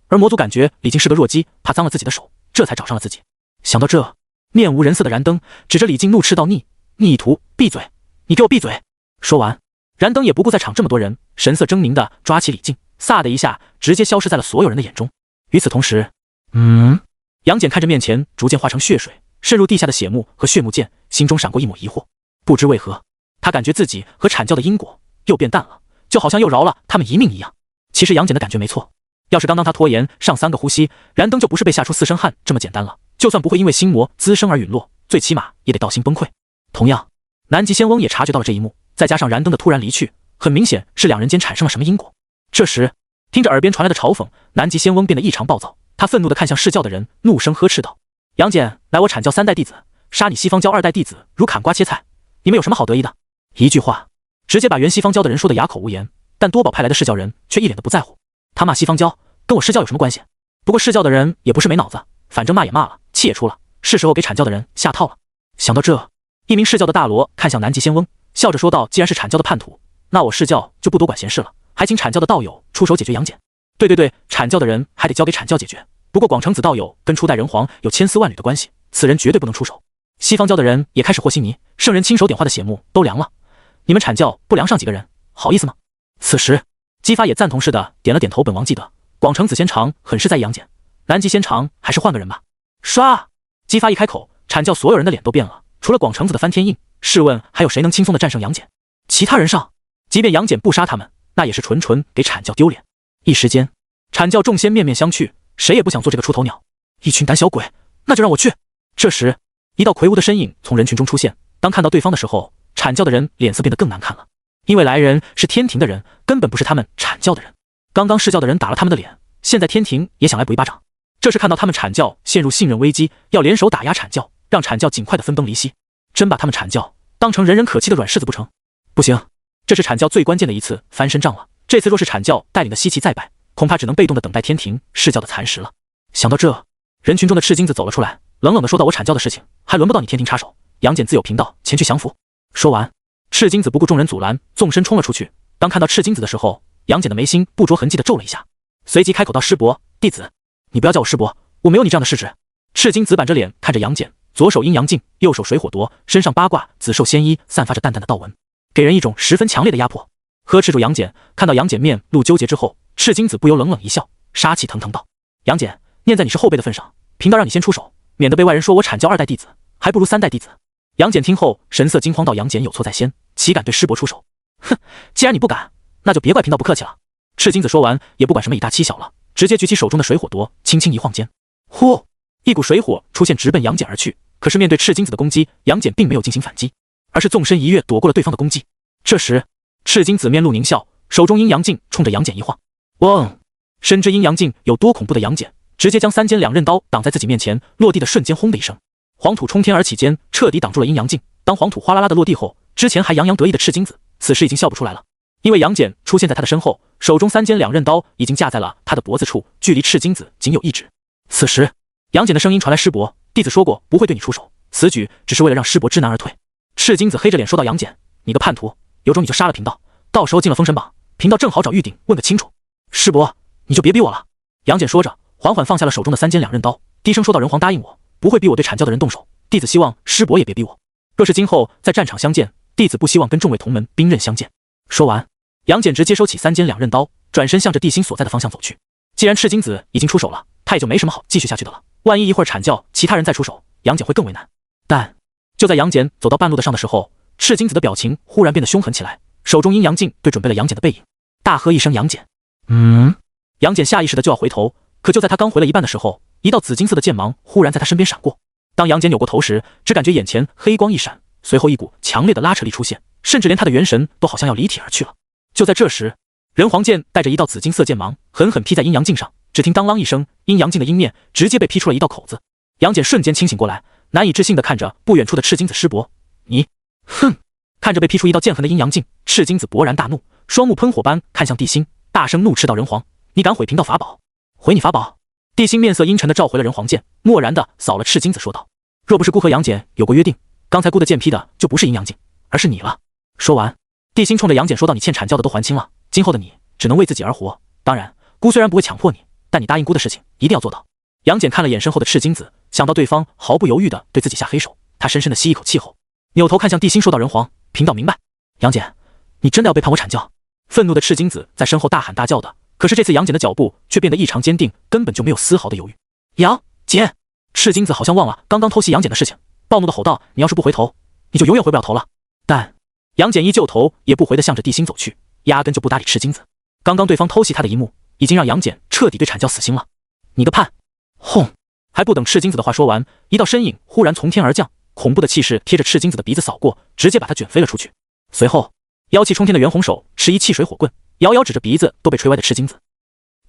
而魔族感觉李靖是个弱鸡，怕脏了自己的手，这才找上了自己。想到这，面无人色的燃灯指着李靖怒斥道：逆意图，闭嘴！你给我闭嘴！说完，燃灯也不顾在场这么多人，神色狰狞的抓起李靖，飒的一下直接消失在了所有人的眼中。与此同时，杨戬看着面前逐渐化成血水渗入地下的血木和血木剑，心中闪过一抹疑惑。不知为何，他感觉自己和阐教的因果又变淡了，就好像又饶了他们一命一样。其实杨戬的感觉没错，要是刚刚他拖延上3个呼吸，燃灯就不是被吓出4身汗这么简单了，就算不会因为心魔滋生而陨落，最起码也得道心崩溃。同样，南极仙翁也察觉到了这一幕，再加上燃灯的突然离去，很明显是两人间产生了什么因果。这时，听着耳边传来的嘲讽，南极仙翁变得异常暴躁，他愤怒地看向弑教的人，怒声呵斥道：杨戬，乃我阐教3代弟子，杀你西方教2代弟子如砍瓜切菜，你们有什么好得意的？一句话直接把原西方教的人说得哑口无言，但多宝派来的弑教人却一脸的不在乎。他骂西方教跟我弑教有什么关系？不过弑教的人也不是没脑子，反正骂也骂了，气也出了，是时候给阐教的人下套了。想到这，一名弑教的大罗看向南极仙翁，笑着说道：既然是阐教的叛徒，那我弑教就不多管闲事了，还请阐教的道友出手解决杨戬。对，阐教的人还得交给阐教解决，不过广成子道友跟初代人皇有千丝万缕的关系，此人绝对不能出手。西方教的人也开始和稀泥，圣人亲手点化的血木都凉了，你们阐教不凉上几个人，好意思吗？此时姬发也赞同似的点了点头，本王记得广成子仙长很是在意杨戬，南极仙长还是换个人吧。唰，姬发一开口，阐教所有人的脸都变了，除了广成子的翻天印，试问还有谁能轻松的战胜杨戬？其他人上，即便杨戬不杀他们，那也是纯给阐教丢脸。一时间，阐教众仙面面相觑，谁也不想做这个出头鸟。一群胆小鬼，那就让我去。这时，一道魁梧的身影从人群中出现，当看到对方的时候，阐教的人脸色变得更难看了，因为来人是天庭的人，根本不是他们阐教的人。刚刚弑教的人打了他们的脸，现在天庭也想来补一巴掌，这是看到他们阐教陷入信任危机，要联手打压阐教，让阐教尽快的分崩离析，真把他们阐教当成人人可欺的软柿子不成？不行，这是阐教最关键的一次翻身仗了，这次若是阐教带领的西岐再败，恐怕只能被动的等待天庭弑教的蚕食了。想到这，人群中的赤精子走了出来，冷冷的说道：我阐教的事情还轮不到你天庭插手，杨戬自有频道前去降服。说完，赤精子不顾众人阻拦，纵身冲了出去。当看到赤精子的时候，杨戬的眉心不着痕迹的皱了一下，随即开口道：师伯，弟子，你不要叫我师伯，我没有你这样的世职。赤精子板着脸看着杨戬，左手阴阳镜，右手水火夺，身上八卦紫兽仙衣散发着淡淡的道纹，给人一种十分强烈的压迫。呵斥住杨戬，看到杨戬面露纠结之后，赤精子不由冷冷一笑，杀气腾腾道：杨戬，念在你是后辈的份上，贫道让你先出手，免得被外人说我阐教2代弟子还不如3代弟子。杨戬听后神色惊慌道：杨戬有错在先，岂敢对师伯出手？哼，既然你不敢，那就别怪贫道不客气了。赤精子说完也不管什么以大欺小了，直接举起手中的水火夺，轻轻一晃间，呼，一股水火出现，直奔杨戬而去。可是面对赤精子的攻击，杨戬并没有进行反击，而是纵身一跃躲过了对方的攻击。这时赤精子面露狞笑，手中阴阳镜冲着杨戬一晃，嗡！深知阴阳镜有多恐怖的杨戬，直接将3尖2刃刀挡在自己面前，落地的瞬间轰的一声，黄土冲天而起间，彻底挡住了阴阳镜。当黄土哗啦啦的落地后，之前还洋洋得意的赤精子此时已经笑不出来了，因为杨戬出现在他的身后，手中3尖2刃刀已经架在了他的脖子处，距离赤精子仅有1指。此时杨戬的声音传来：师伯，弟子说过不会对你出手，此举只是为了让师伯知难而退。赤精子黑着脸说道：杨戬，你个叛徒，有种你就杀了贫道，到时候进了封神榜，贫道正好找玉鼎问个清楚。师伯，你就别逼我了。杨戬说着缓缓放下了手中的3尖2刃刀，低声说道：人皇答应我不会逼我对阐教的人动手，弟子希望师伯也别逼我，若是今后在战场相见，弟子不希望跟众位同门兵刃相见。说完，杨戬直接收起3尖2刃刀，转身向着地心所在的方向走去。既然赤精子已经出手了，他也就没什么好继续下去的了，万一一会儿阐教其他人再出手，杨戬会更为难。但就在杨戬走到半路的上的时候，赤精子的表情忽然变得凶狠起来，手中阴阳镜对准备了杨戬的背影，大喝一声：杨戬！杨戬下意识的就要回头，可就在他刚回了一半的时候，一道紫金色的剑芒忽然在他身边闪过。当杨戬扭过头时，只感觉眼前黑光一闪，随后一股强烈的拉扯力出现，甚至连他的元神都好像要离体而去了。就在这时，人皇剑带着一道紫金色剑芒狠狠劈在阴阳镜上，只听当啷一声，阴阳镜的阴面直接被劈出了一道口子。杨戬瞬间清醒过来，难以置信地看着不远处的赤金子师伯：“你，哼！”看着被劈出一道剑痕的阴阳镜，赤金子勃然大怒，双目喷火般看向地心，大声怒斥道：“人皇，你敢毁贫道法宝？毁你法宝！”地心面色阴沉地召回了人皇剑，漠然地扫了赤金子，说道：“若不是孤和杨戬有过约定，刚才孤的剑劈的就不是阴阳镜，而是你了。”说完，地心冲着杨戬说道：“你欠阐教的都还清了，今后的你只能为自己而活。当然，孤虽然不会强迫你，但你答应孤的事情一定要做到。”杨戬看了眼身后的赤金子，想到对方毫不犹豫地对自己下黑手，他深深地吸一口气后，扭头看向地心，说道：“人皇，贫道明白。杨戬，你真的要背叛我阐教？”愤怒的赤金子在身后大喊大叫的，可是这次杨戬的脚步却变得异常坚定，根本就没有丝毫的犹豫。杨戬，赤金子好像忘了刚刚偷袭杨戬的事情，暴怒的吼道：“你要是不回头，你就永远回不了头了。”但杨戬依旧头也不回地向着地心走去，压根就不搭理赤金子。刚刚对方偷袭他的一幕，已经让杨戬彻底对阐教死心了。你个叛！轰！还不等赤金子的话说完，一道身影忽然从天而降，恐怖的气势贴着赤金子的鼻子扫过，直接把他卷飞了出去。随后，妖气冲天的袁弘手持一汽水火棍，遥遥指着鼻子都被吹歪的赤金子，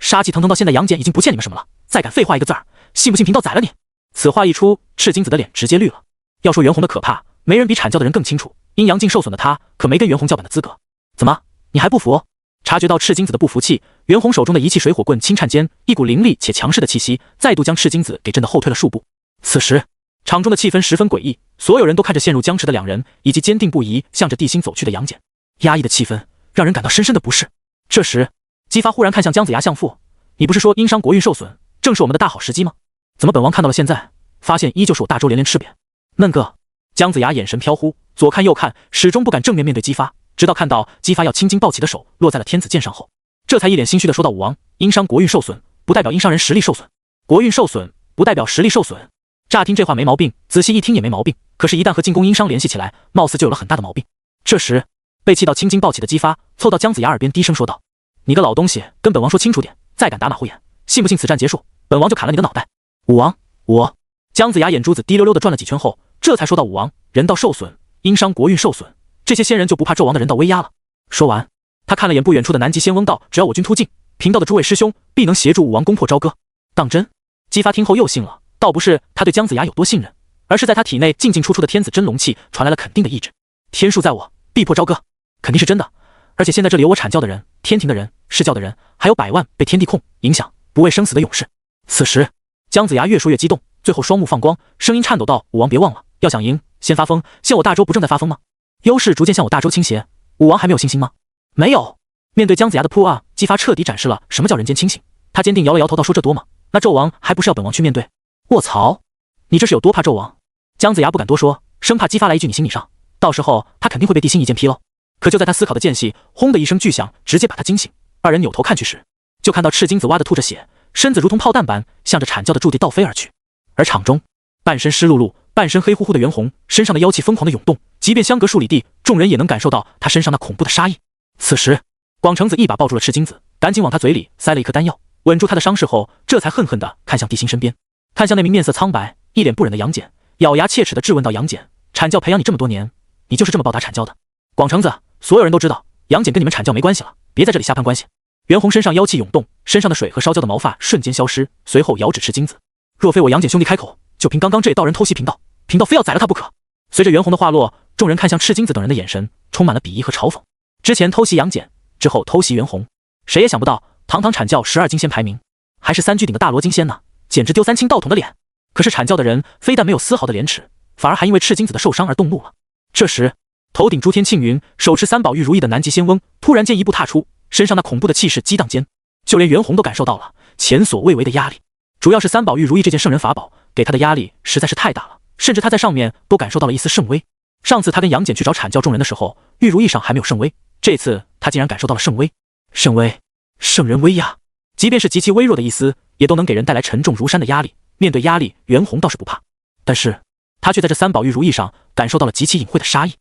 杀气腾腾到现在，杨戬已经不欠你们什么了，再敢废话一个字儿，信不信贫道宰了你？此话一出，赤金子的脸直接绿了。要说袁弘的可怕，没人比阐教的人更清楚，阴阳镜受损的他可没跟袁弘叫板的资格。怎么，你还不服？察觉到赤金子的不服气，袁弘手中的一气水火棍轻颤间，一股凌厉且强势的气息再度将赤金子给震得后退了数步。此时，场中的气氛十分诡异，所有人都看着陷入僵持的两人，以及坚定不移向着地心走去的杨戬。压抑的气氛让人感到深深的不适。这时，姬发忽然看向姜子牙相父：“你不是说殷商国运受损，正是我们的大好时机吗？怎么本王看到了现在，发现依旧是我大周连连吃扁？”嫩哥，姜子牙眼神飘忽，左看右看，始终不敢正面面对姬发。直到看到姬发要青筋暴起的手落在了天子剑上后，这才一脸心虚的说道：“武王，殷商国运受损，不代表殷商人实力受损；国运受损，不代表实力受损。”乍听这话没毛病，仔细一听也没毛病，可是，一旦和进攻殷商联系起来，貌似就有了很大的毛病。这时，被气到青筋暴起的姬发凑到姜子牙耳边低声说道：“你个老东西，跟本王说清楚点，再敢打马虎眼，信不信此战结束，本王就砍了你的脑袋？”武王，我……姜子牙眼珠子滴溜溜的转了几圈后，这才说道：“武王，人道受损，殷商国运受损。这些仙人就不怕纣王的人道威压了？”说完，他看了眼不远处的南极仙翁道：“只要我军突进，贫道的诸位师兄必能协助武王攻破朝歌。”当真？姬发听后又信了，倒不是他对姜子牙有多信任，而是在他体内进进出出的天子真龙气传来了肯定的意志。天数在我，必破朝歌，肯定是真的。而且现在这里有我阐教的人、天庭的人、释教的人，还有100万被天地控影响、不畏生死的勇士。此时，姜子牙越说越激动，最后双目放光，声音颤抖道：“武王别忘了，要想赢，先发疯。现我大周不正在发疯吗？优势逐渐向我大周倾斜，武王还没有信心吗？”没有。面对姜子牙的扑啊，姬发彻底展示了什么叫人间清醒。他坚定摇了摇头道：“说这多吗？那纣王还不是要本王去面对？”卧槽，你这是有多怕纣王？姜子牙不敢多说，生怕姬发来一句你行你上，到时候他肯定会被地心一剑劈喽。可就在他思考的间隙，轰的一声巨响，直接把他惊醒。二人扭头看去时，就看到赤金子哇的吐着血，身子如同炮弹般向着阐教的驻地倒飞而去。而场中，半身湿漉漉、半身黑乎乎的袁弘，身上的妖气疯狂的涌动，即便相隔数里地，众人也能感受到他身上那恐怖的杀意。此时，广成子一把抱住了赤金子，赶紧往他嘴里塞了一颗丹药，稳住他的伤势后，这才恨恨地看向地心身边，看向那名面色苍白、一脸不忍的杨戬，咬牙切齿地质问道：“杨戬，阐教培养你这么多年，你就是这么报答阐教的？”广成子，所有人都知道，杨戬跟你们阐教没关系了，别在这里瞎攀关系。袁弘身上妖气涌动，身上的水和烧焦的毛发瞬间消失，随后遥指赤金子：“若非我杨戬兄弟开口，就凭刚刚这道人偷袭贫道，贫道非要宰了他不可。”随着袁弘的话落，众人看向赤金子等人的眼神充满了鄙夷和嘲讽。之前偷袭杨戬，之后偷袭袁弘，谁也想不到，堂堂阐教12金仙排名，还是3巨顶的大罗金仙呢，简直丢3清道统的脸。可是阐教的人非但没有丝毫的廉耻，反而还因为赤金子的受伤而动怒了。这时，头顶诸天庆云，手持3宝玉如意的南极仙翁突然间一步踏出，身上那恐怖的气势激荡间，就连袁弘都感受到了前所未为的压力。主要是3宝玉如意这件圣人法宝给他的压力实在是太大了，甚至他在上面都感受到了一丝圣威。上次他跟杨戬去找阐教众人的时候，玉如意上还没有圣威，这次他竟然感受到了圣威。圣威，圣人威压，即便是极其微弱的一丝，也都能给人带来沉重如山的压力。面对压力，袁弘倒是不怕，但是他却在这3宝玉如意上感受到了极其隐晦的杀意。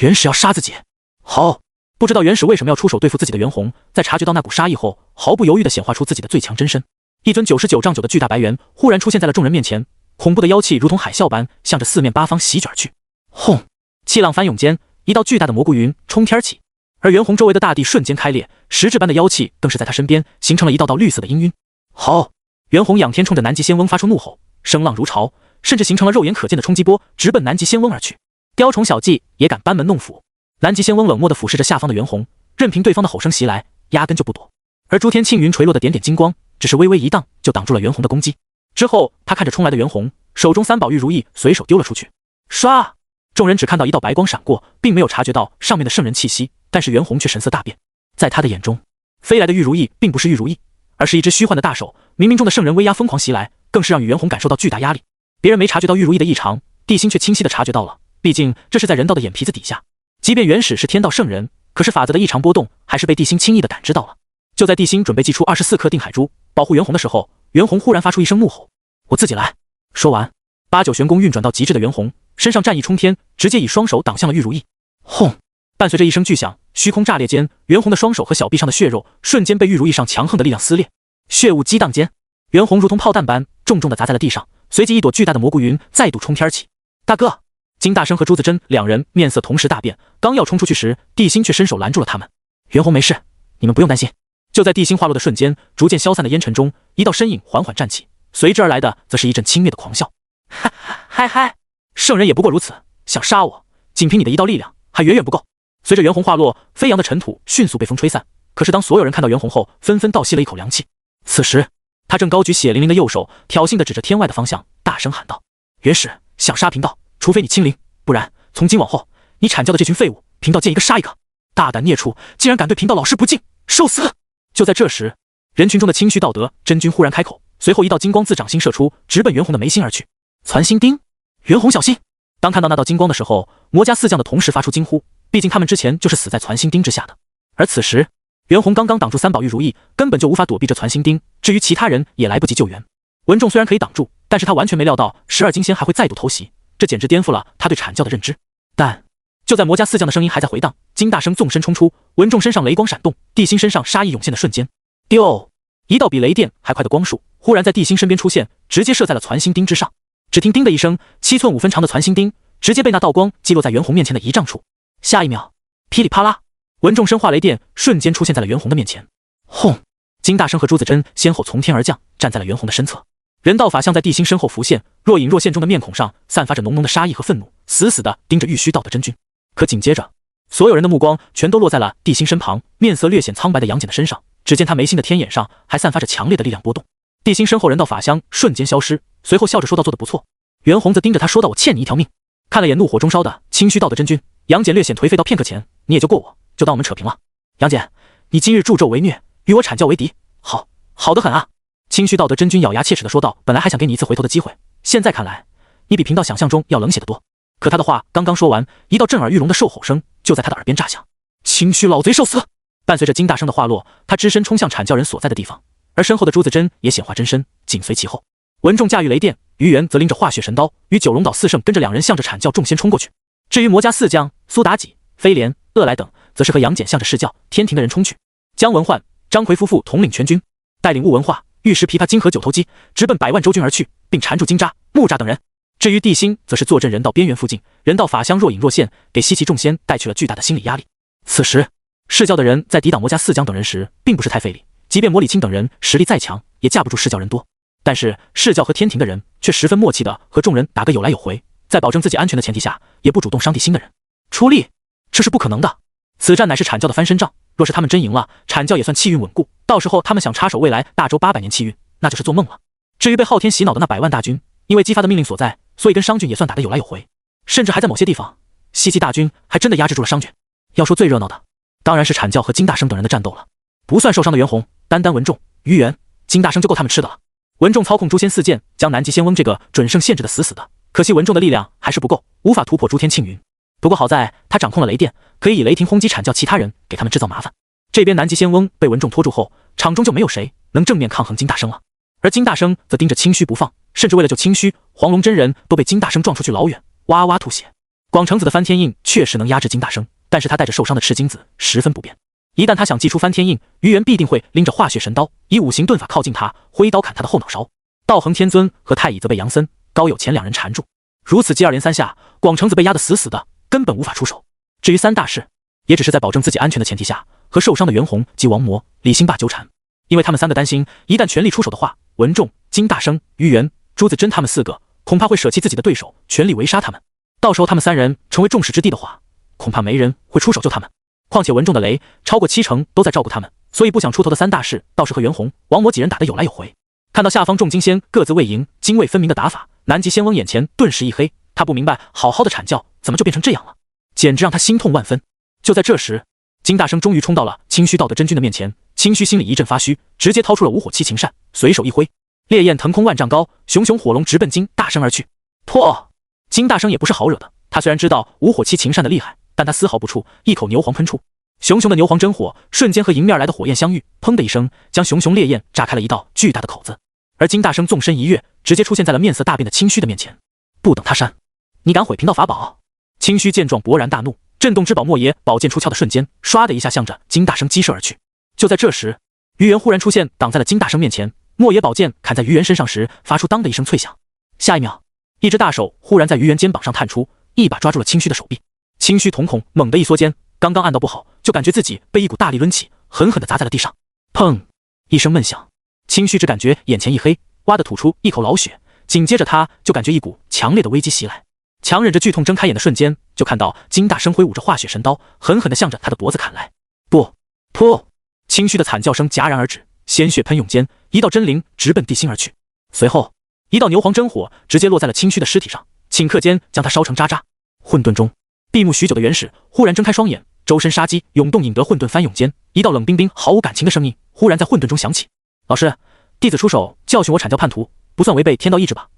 袁始要杀自己，好！不知道袁始为什么要出手对付自己的袁弘，在察觉到那股杀意后，毫不犹豫地显化出自己的最强真身，一尊99丈9的巨大白猿忽然出现在了众人面前，恐怖的妖气如同海啸般向着四面八方席卷而去。轰！气浪翻涌间，一道巨大的蘑菇云冲天而起，而袁弘周围的大地瞬间开裂，实质般的妖气更是在他身边形成了一道道绿色的氤氲。好！袁弘仰天冲着南极仙翁发出怒吼，声浪如潮，甚至形成了肉眼可见的冲击波，直奔南极仙翁而去。雕虫小技也敢班门弄斧？南极仙翁冷漠地俯视着下方的袁弘，任凭对方的吼声袭来，压根就不躲。而诸天庆云垂落的点点金光，只是微微一荡，就挡住了袁弘的攻击。之后，他看着冲来的袁弘，手中三宝玉如意随手丢了出去。唰！众人只看到一道白光闪过，并没有察觉到上面的圣人气息，但是袁弘却神色大变。在他的眼中，飞来的玉如意并不是玉如意，而是一只虚幻的大手，冥冥中的圣人威压疯狂袭来，更是让袁弘感受到巨大压力。别人没察觉到玉如意的异常，地心却清晰地察觉到了，毕竟这是在人道的眼皮子底下。即便原始是天道圣人，可是法则的异常波动还是被地心轻易地感知到了。就在地心准备祭出24颗定海珠保护袁弘的时候，袁弘忽然发出一声怒吼：“我自己来！”说完，8、9玄功运转到极致的袁弘身上战意冲天，直接以双手挡向了玉如意。轰！伴随着一声巨响，虚空炸裂间，袁弘的双手和小臂上的血肉瞬间被玉如意上强横的力量撕裂，血雾激荡间，袁弘如同炮弹般重重地砸在了地上，随即一朵巨大的蘑菇云再度冲天而起。大哥！金大生和朱子珍两人面色同时大变，刚要冲出去时，地心却伸手拦住了他们。袁弘没事，你们不用担心。就在地心化落的瞬间，逐渐消散的烟尘中，一道身影缓缓站起，随之而来的则是一阵轻蔑的狂笑。嗨嗨，圣人也不过如此，想杀我，仅凭你的一道力量还远远不够。随着袁弘化落，飞扬的尘土迅速被风吹散。可是当所有人看到袁弘后，纷纷倒吸了一口凉气。此时他正高举血淋淋的右手，挑衅地指着天外的方向，大声喊道：“元始，想杀贫道，除非你亲临，不然从今往后，你阐教的这群废物，贫道见一个杀一个！大胆孽畜，竟然敢对贫道老师不敬，受死！”就在这时，人群中的清虚道德真君忽然开口，随后一道金光自掌心射出，直奔袁弘的眉心而去。传心钉，袁弘小心！当看到那道金光的时候，魔家四将的同时发出惊呼，毕竟他们之前就是死在传心钉之下的。而此时，袁弘刚刚挡住三宝玉如意，根本就无法躲避这传心钉，至于其他人也来不及救援。文仲虽然可以挡住，但是他完全没料到12金仙还会再度偷袭，这简直颠覆了他对阐教的认知。但就在魔家四将的声音还在回荡，金大生纵身冲出，文仲身上雷光闪动，地心身上杀意涌现的瞬间，丢！一道比雷电还快的光束忽然在地心身边出现，直接射在了传心钉之上。只听叮的一声，7寸5分长的传心钉直接被那道光击落在袁弘面前的1丈处。下一秒，噼里啪啦，文仲身化雷电，瞬间出现在了袁弘的面前。轰！金大生和朱子珍先后从天而降，站在了袁弘的身侧。人道法相在地心身后浮现，若隐若现中的面孔上散发着浓浓的杀意和愤怒，死死地盯着玉虚道的真君。可紧接着，所有人的目光全都落在了地心身旁面色略显苍白的杨戬的身上。只见他眉心的天眼上还散发着强烈的力量波动。地心身后人道法相瞬间消失，随后笑着说道：“做得不错。”袁弘则盯着他说道：“我欠你一条命。”看了眼怒火中烧的清虚道的真君，杨戬略显颓废到片刻前：“你也就过我，就当我们扯平了。杨戬，你今日助纣为虐，与我阐教为敌，好得很啊！”清虚道德真君咬牙切齿地说道：“本来还想给你一次回头的机会，现在看来，你比贫道想象中要冷血得多。”可他的话刚刚说完，一道震耳欲聋的兽吼声就在他的耳边炸响：“清虚老贼受死！”伴随着金大生的话落，他只身冲向阐教人所在的地方，而身后的朱子珍也显化真身，紧随其后。文仲驾驭雷电，于元则拎着化血神刀，与九龙岛四圣跟着两人向着阐教众仙冲过去。至于魔家四将苏妲己、飞廉、鄂来等，则是和杨戬向着释教、天庭的人冲去。姜文焕、张奎夫妇统领全军，带领雾文化、玉石琵琶精和九头鸡，直奔百万州军而去，并缠住金吒、木吒等人。至于地心，则是坐镇人道边缘附近，人道法相若隐若现，给西岐众仙带去了巨大的心理压力。此时，释教的人在抵挡魔家四将等人时，并不是太费力，即便魔礼清等人实力再强，也架不住释教人多。但是释教和天庭的人却十分默契的和众人打个有来有回，在保证自己安全的前提下，也不主动伤地心的人。出力，这是不可能的。此战乃是阐教的翻身仗，若是他们真赢了，阐教也算气运稳固，到时候他们想插手未来大周800年气运，那就是做梦了。至于被昊天洗脑的那100万大军，因为姬发的命令所在，所以跟商郡也算打得有来有回，甚至还在某些地方，西岐大军还真的压制住了商郡。要说最热闹的，当然是阐教和金大生等人的战斗了。不算受伤的袁弘，单文仲、于元、金大生就够他们吃的了。文仲操控诛仙四剑，将南极仙翁这个准圣限制的死死的，可惜文仲的力量还是不够，无法突破诸天庆云。不过好在他掌控了雷电，可以以雷霆轰击阐教其他人，给他们制造麻烦。这边南极仙翁被文仲拖住后，场中就没有谁能正面抗衡金大生了。而金大生则盯着清虚不放，甚至为了救清虚，黄龙真人都被金大生撞出去老远，哇哇吐血。广成子的翻天印确实能压制金大生，但是他带着受伤的赤精子十分不便。一旦他想祭出翻天印，于元必定会拎着化血神刀，以五行遁法靠近他，挥刀砍他的后脑勺。道恒天尊和太乙则被杨森、高有钱两人缠住，如此接二连三下，广成子被压得死死的，根本无法出手。至于三大士，也只是在保证自己安全的前提下，和受伤的袁弘及王魔、李兴霸纠缠，因为他们三个担心，一旦全力出手的话，文仲、金大生、于元、朱子珍他们四个恐怕会舍弃自己的对手，全力围杀他们。到时候他们三人成为众矢之的的话，恐怕没人会出手救他们。况且文仲的雷超过70%都在照顾他们，所以不想出头的三大士倒是和袁弘、王魔几人打得有来有回。看到下方众金仙各自为营，泾渭分明的打法，南极仙翁眼前顿时一黑，他不明白好好的阐教怎么就变成这样了，简直让他心痛万分。就在这时，金大生终于冲到了清虚道德真君的面前，清虚心里一阵发虚，直接掏出了五火七情扇，随手一挥，烈焰腾空万丈高，熊熊火龙直奔金大生而去。破！金大生也不是好惹的，他虽然知道五火七情扇的厉害，但他丝毫不怵，一口牛黄喷出，熊熊的牛黄真火瞬间和迎面来的火焰相遇，砰的一声，将熊熊烈焰炸开了一道巨大的口子。而金大生纵身一跃，直接出现在了面色大变的清虚的面前。不等他扇，你敢毁贫道法宝？清虚见状勃然大怒，震动之宝莫邪宝剑出鞘的瞬间，唰的一下向着金大生击射而去。就在这时，于元忽然出现，挡在了金大生面前。莫邪宝剑砍在于元身上时，发出当的一声脆响。下一秒，一只大手忽然在于元肩膀上探出，一把抓住了清虚的手臂。清虚瞳孔猛地一缩间，刚刚按到不好，就感觉自己被一股大力抡起，狠狠地砸在了地上。砰！一声闷响，清虚只感觉眼前一黑，哇的吐出一口老血，紧接着他就感觉一股强烈的危机袭来。强忍着剧痛睁开眼的瞬间，就看到金大生挥舞着化血神刀，狠狠地向着他的脖子砍来。不！噗！清虚的惨叫声戛然而止，鲜血喷涌间，一道真灵直奔地心而去。随后，一道牛黄真火直接落在了清虚的尸体上，顷刻间将他烧成渣渣。混沌中，闭目许久的元始忽然睁开双眼，周身杀机涌动，引得混沌翻涌间，一道冷冰冰毫无感情的声音忽然在混沌中响起：“老师，弟子出手教训我阐教叛徒，不算违背天道意志吧？”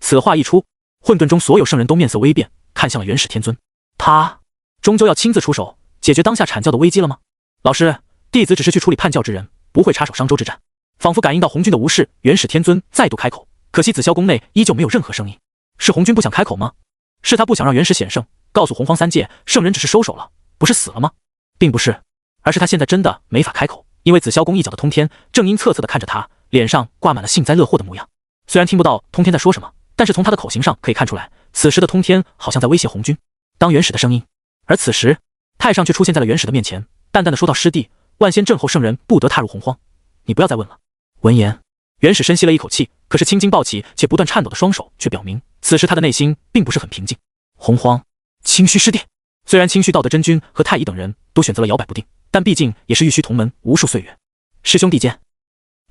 此话一出，混沌中所有圣人都面色微变，看向了元始天尊。他终究要亲自出手解决当下阐教的危机了吗？老师，弟子只是去处理叛教之人，不会插手商周之战。仿佛感应到红军的无视，元始天尊再度开口，可惜紫霄宫内依旧没有任何声音。是红军不想开口吗？是他不想让元始显圣，告诉洪荒三界圣人只是收手了，不是死了吗？并不是，而是他现在真的没法开口，因为紫霄宫一角的通天正阴恻恻地看着他，脸上挂满了幸灾乐祸的模样。虽然听不到通天在说什么，但是从他的口型上可以看出来，此时的通天好像在威胁红军，当元始的声音。而此时太上却出现在了元始的面前，淡淡的说道：“师弟，万仙阵后圣人不得踏入洪荒，你不要再问了。”闻言，元始深吸了一口气，可是青筋暴起且不断颤抖的双手却表明，此时他的内心并不是很平静。洪荒，清虚师弟。虽然清虚道德真君和太乙等人都选择了摇摆不定，但毕竟也是玉虚同门无数岁月，师兄弟间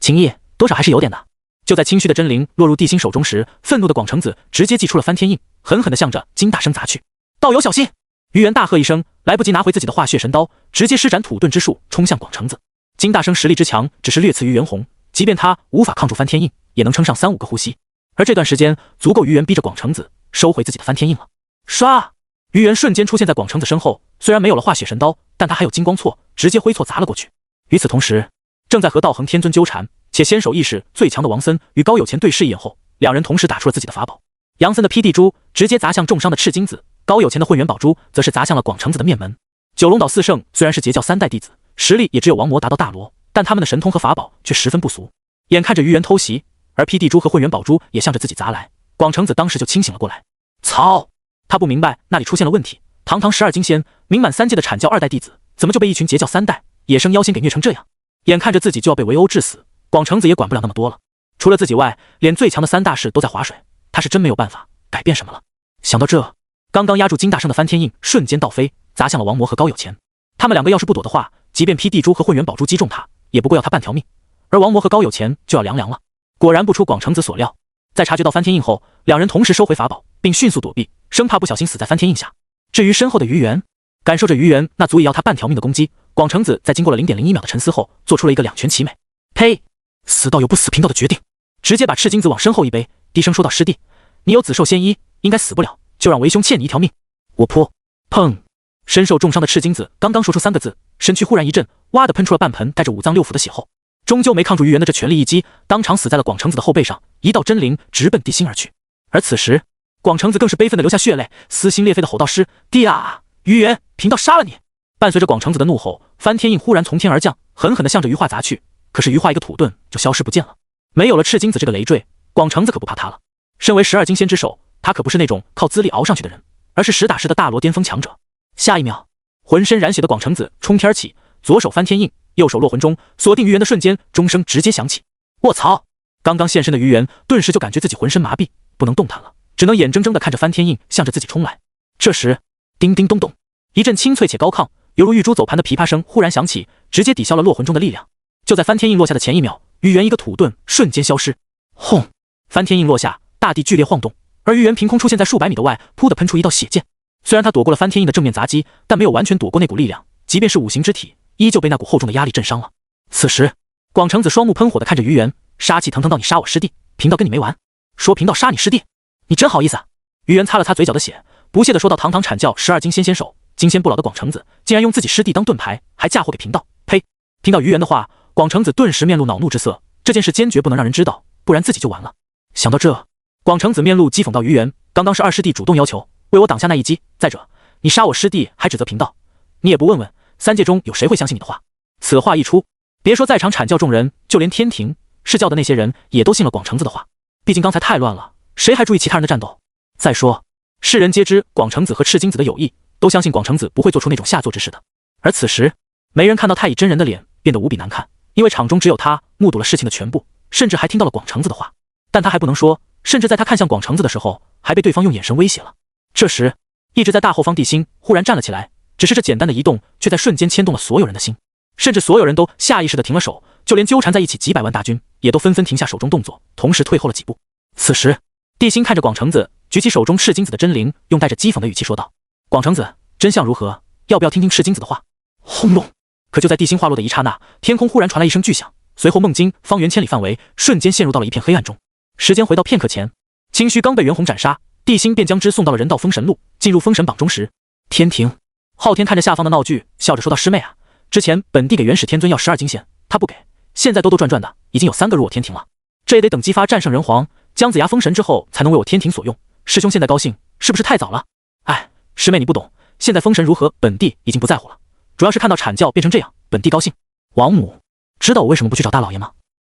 情谊多少还是有点的。就在清虚的真灵落入地心手中时，愤怒的广成子直接祭出了翻天印，狠狠地向着金大生砸去。道友小心！于元大喝一声，来不及拿回自己的化血神刀，直接施展土遁之术冲向广成子。金大生实力之强，只是略次于元红，即便他无法抗住翻天印，也能撑上3-5个呼吸。而这段时间足够于元逼着广成子收回自己的翻天印了。唰！于元瞬间出现在广成子身后，虽然没有了化血神刀，但他还有金光错，直接挥错砸了过去。与此同时，正在和道恒天尊纠缠且先手意识最强的王森与高有钱对视一眼后，两人同时打出了自己的法宝。杨森的霹雳珠直接砸向重伤的赤金子，高有钱的混元宝珠则是砸向了广成子的面门。九龙岛四圣虽然是截教3代弟子，实力也只有王魔达到大罗，但他们的神通和法宝却十分不俗。眼看着于元偷袭，而霹雳珠和混元宝珠也向着自己砸来，广成子当时就清醒了过来。操！他不明白那里出现了问题，堂堂12金仙，名满3界的阐教2代弟子，怎么就被一群截教3代野生妖仙给虐成这样？眼看着自己就要被围殴致死，广成子也管不了那么多了。除了自己外，连最强的3大士都在划水，他是真没有办法改变什么了。想到这，刚刚压住金大生的翻天印瞬间倒飞，砸向了王魔和高有钱。他们两个要是不躲的话，即便霹雳珠和混元宝珠击中他，也不过要他半条命。而王魔和高有钱就要凉了。果然不出广成子所料，在察觉到翻天印后，两人同时收回法宝，并迅速躲避，生怕不小心死在翻天印下。至于身后的于元，感受着于元那足以要他半条命的攻击，广成子在经过了0.01秒的沉思后，做出了一个2全其美。呸！死道友不死贫道的决定，直接把赤金子往身后一背，低声说道：“师弟，你有紫寿仙衣，应该死不了，就让为兄欠你一条命。”我泼！砰！身受重伤的赤金子刚刚说出3个字，身躯忽然一震，哇的喷出了半盆带着5脏6腑的血后，终究没抗住于元的这全力一击，当场死在了广成子的后背上，一道真灵直奔地心而去。而此时，广成子更是悲愤的流下血泪，撕心裂肺的吼道：“师弟啊，于元，贫道杀了你！”伴随着广成子的怒吼，翻天印忽然从天而降，狠狠地向着余化砸去。可是余化一个土遁就消失不见了。没有了赤金子这个累赘，广成子可不怕他了。身为12金仙之首，他可不是那种靠资历熬上去的人，而是实打实的大罗巅峰强者。下一秒，浑身染血的广成子冲天起，左手翻天印，右手落魂钟，锁定余元的瞬间，钟声直接响起。卧槽！刚刚现身的余元顿时就感觉自己浑身麻痹，不能动弹了，只能眼睁睁地看着翻天印向着自己冲来。这时，叮叮咚咚，一阵清脆且高亢，犹如玉珠走盘的琵琶声忽然响起，直接抵消了落魂钟的力量。就在翻天印落下的前一秒，余元一个土遁瞬间消失。轰！翻天印落下，大地剧烈晃动，而余元凭空出现在数百米的外，噗地喷出一道血剑。虽然他躲过了翻天印的正面砸击，但没有完全躲过那股力量，即便是五行之体，依旧被那股厚重的压力震伤了。此时，广成子双目喷火地看着余元，杀气腾腾道：“你杀我师弟，贫道跟你没完！说贫道杀你师弟，你真好意思啊！”余元擦了擦嘴角的血，不屑地说道：“堂堂阐教12金仙仙手，金仙不老的广成子，竟然用自己师弟当盾牌，还嫁祸给贫道！呸！”听到余元的话，广成子顿时面露恼怒之色，这件事坚决不能让人知道，不然自己就完了。想到这，广成子面露讥讽道：“余元，刚刚是二师弟主动要求为我挡下那一击，再者，你杀我师弟还指责贫道，你也不问问三界中有谁会相信你的话？”此话一出，别说在场阐教众人，就连天庭释教的那些人也都信了广成子的话。毕竟刚才太乱了，谁还注意其他人的战斗？再说，世人皆知广成子和赤金子的友谊，都相信广成子不会做出那种下作之事的。而此时，没人看到太乙真人的脸变得无比难看，因为场中只有他目睹了事情的全部，甚至还听到了广成子的话，但他还不能说，甚至在他看向广成子的时候，还被对方用眼神威胁了。这时，一直在大后方地心忽然站了起来，只是这简单的移动，却在瞬间牵动了所有人的心，甚至所有人都下意识地停了手，就连纠缠在一起几百万大军，也都纷纷停下手中动作，同时退后了几步。此时，地心看着广成子，举起手中赤金子的真灵，用带着讥讽的语气说道：“广成子，真相如何？要不要听听赤金子的话？”轰隆！可就在地心话落的一刹那，天空忽然传来一声巨响，随后梦境方圆千里范围瞬间陷入到了一片黑暗中。时间回到片刻前，清虚刚被袁弘斩杀，地心便将之送到了人道封神路，进入封神榜中时，天庭昊天看着下方的闹剧，笑着说道：“师妹啊，之前本帝给元始天尊要12金仙，他不给，现在兜兜转转的已经有3个入我天庭了，这也得等激发战胜人皇姜子牙封神之后才能为我天庭所用。师兄现在高兴是不是太早了？哎，师妹你不懂，现在封神如何，本帝已经不在乎了，主要是看到阐教变成这样，本帝高兴。王母，知道我为什么不去找大老爷吗？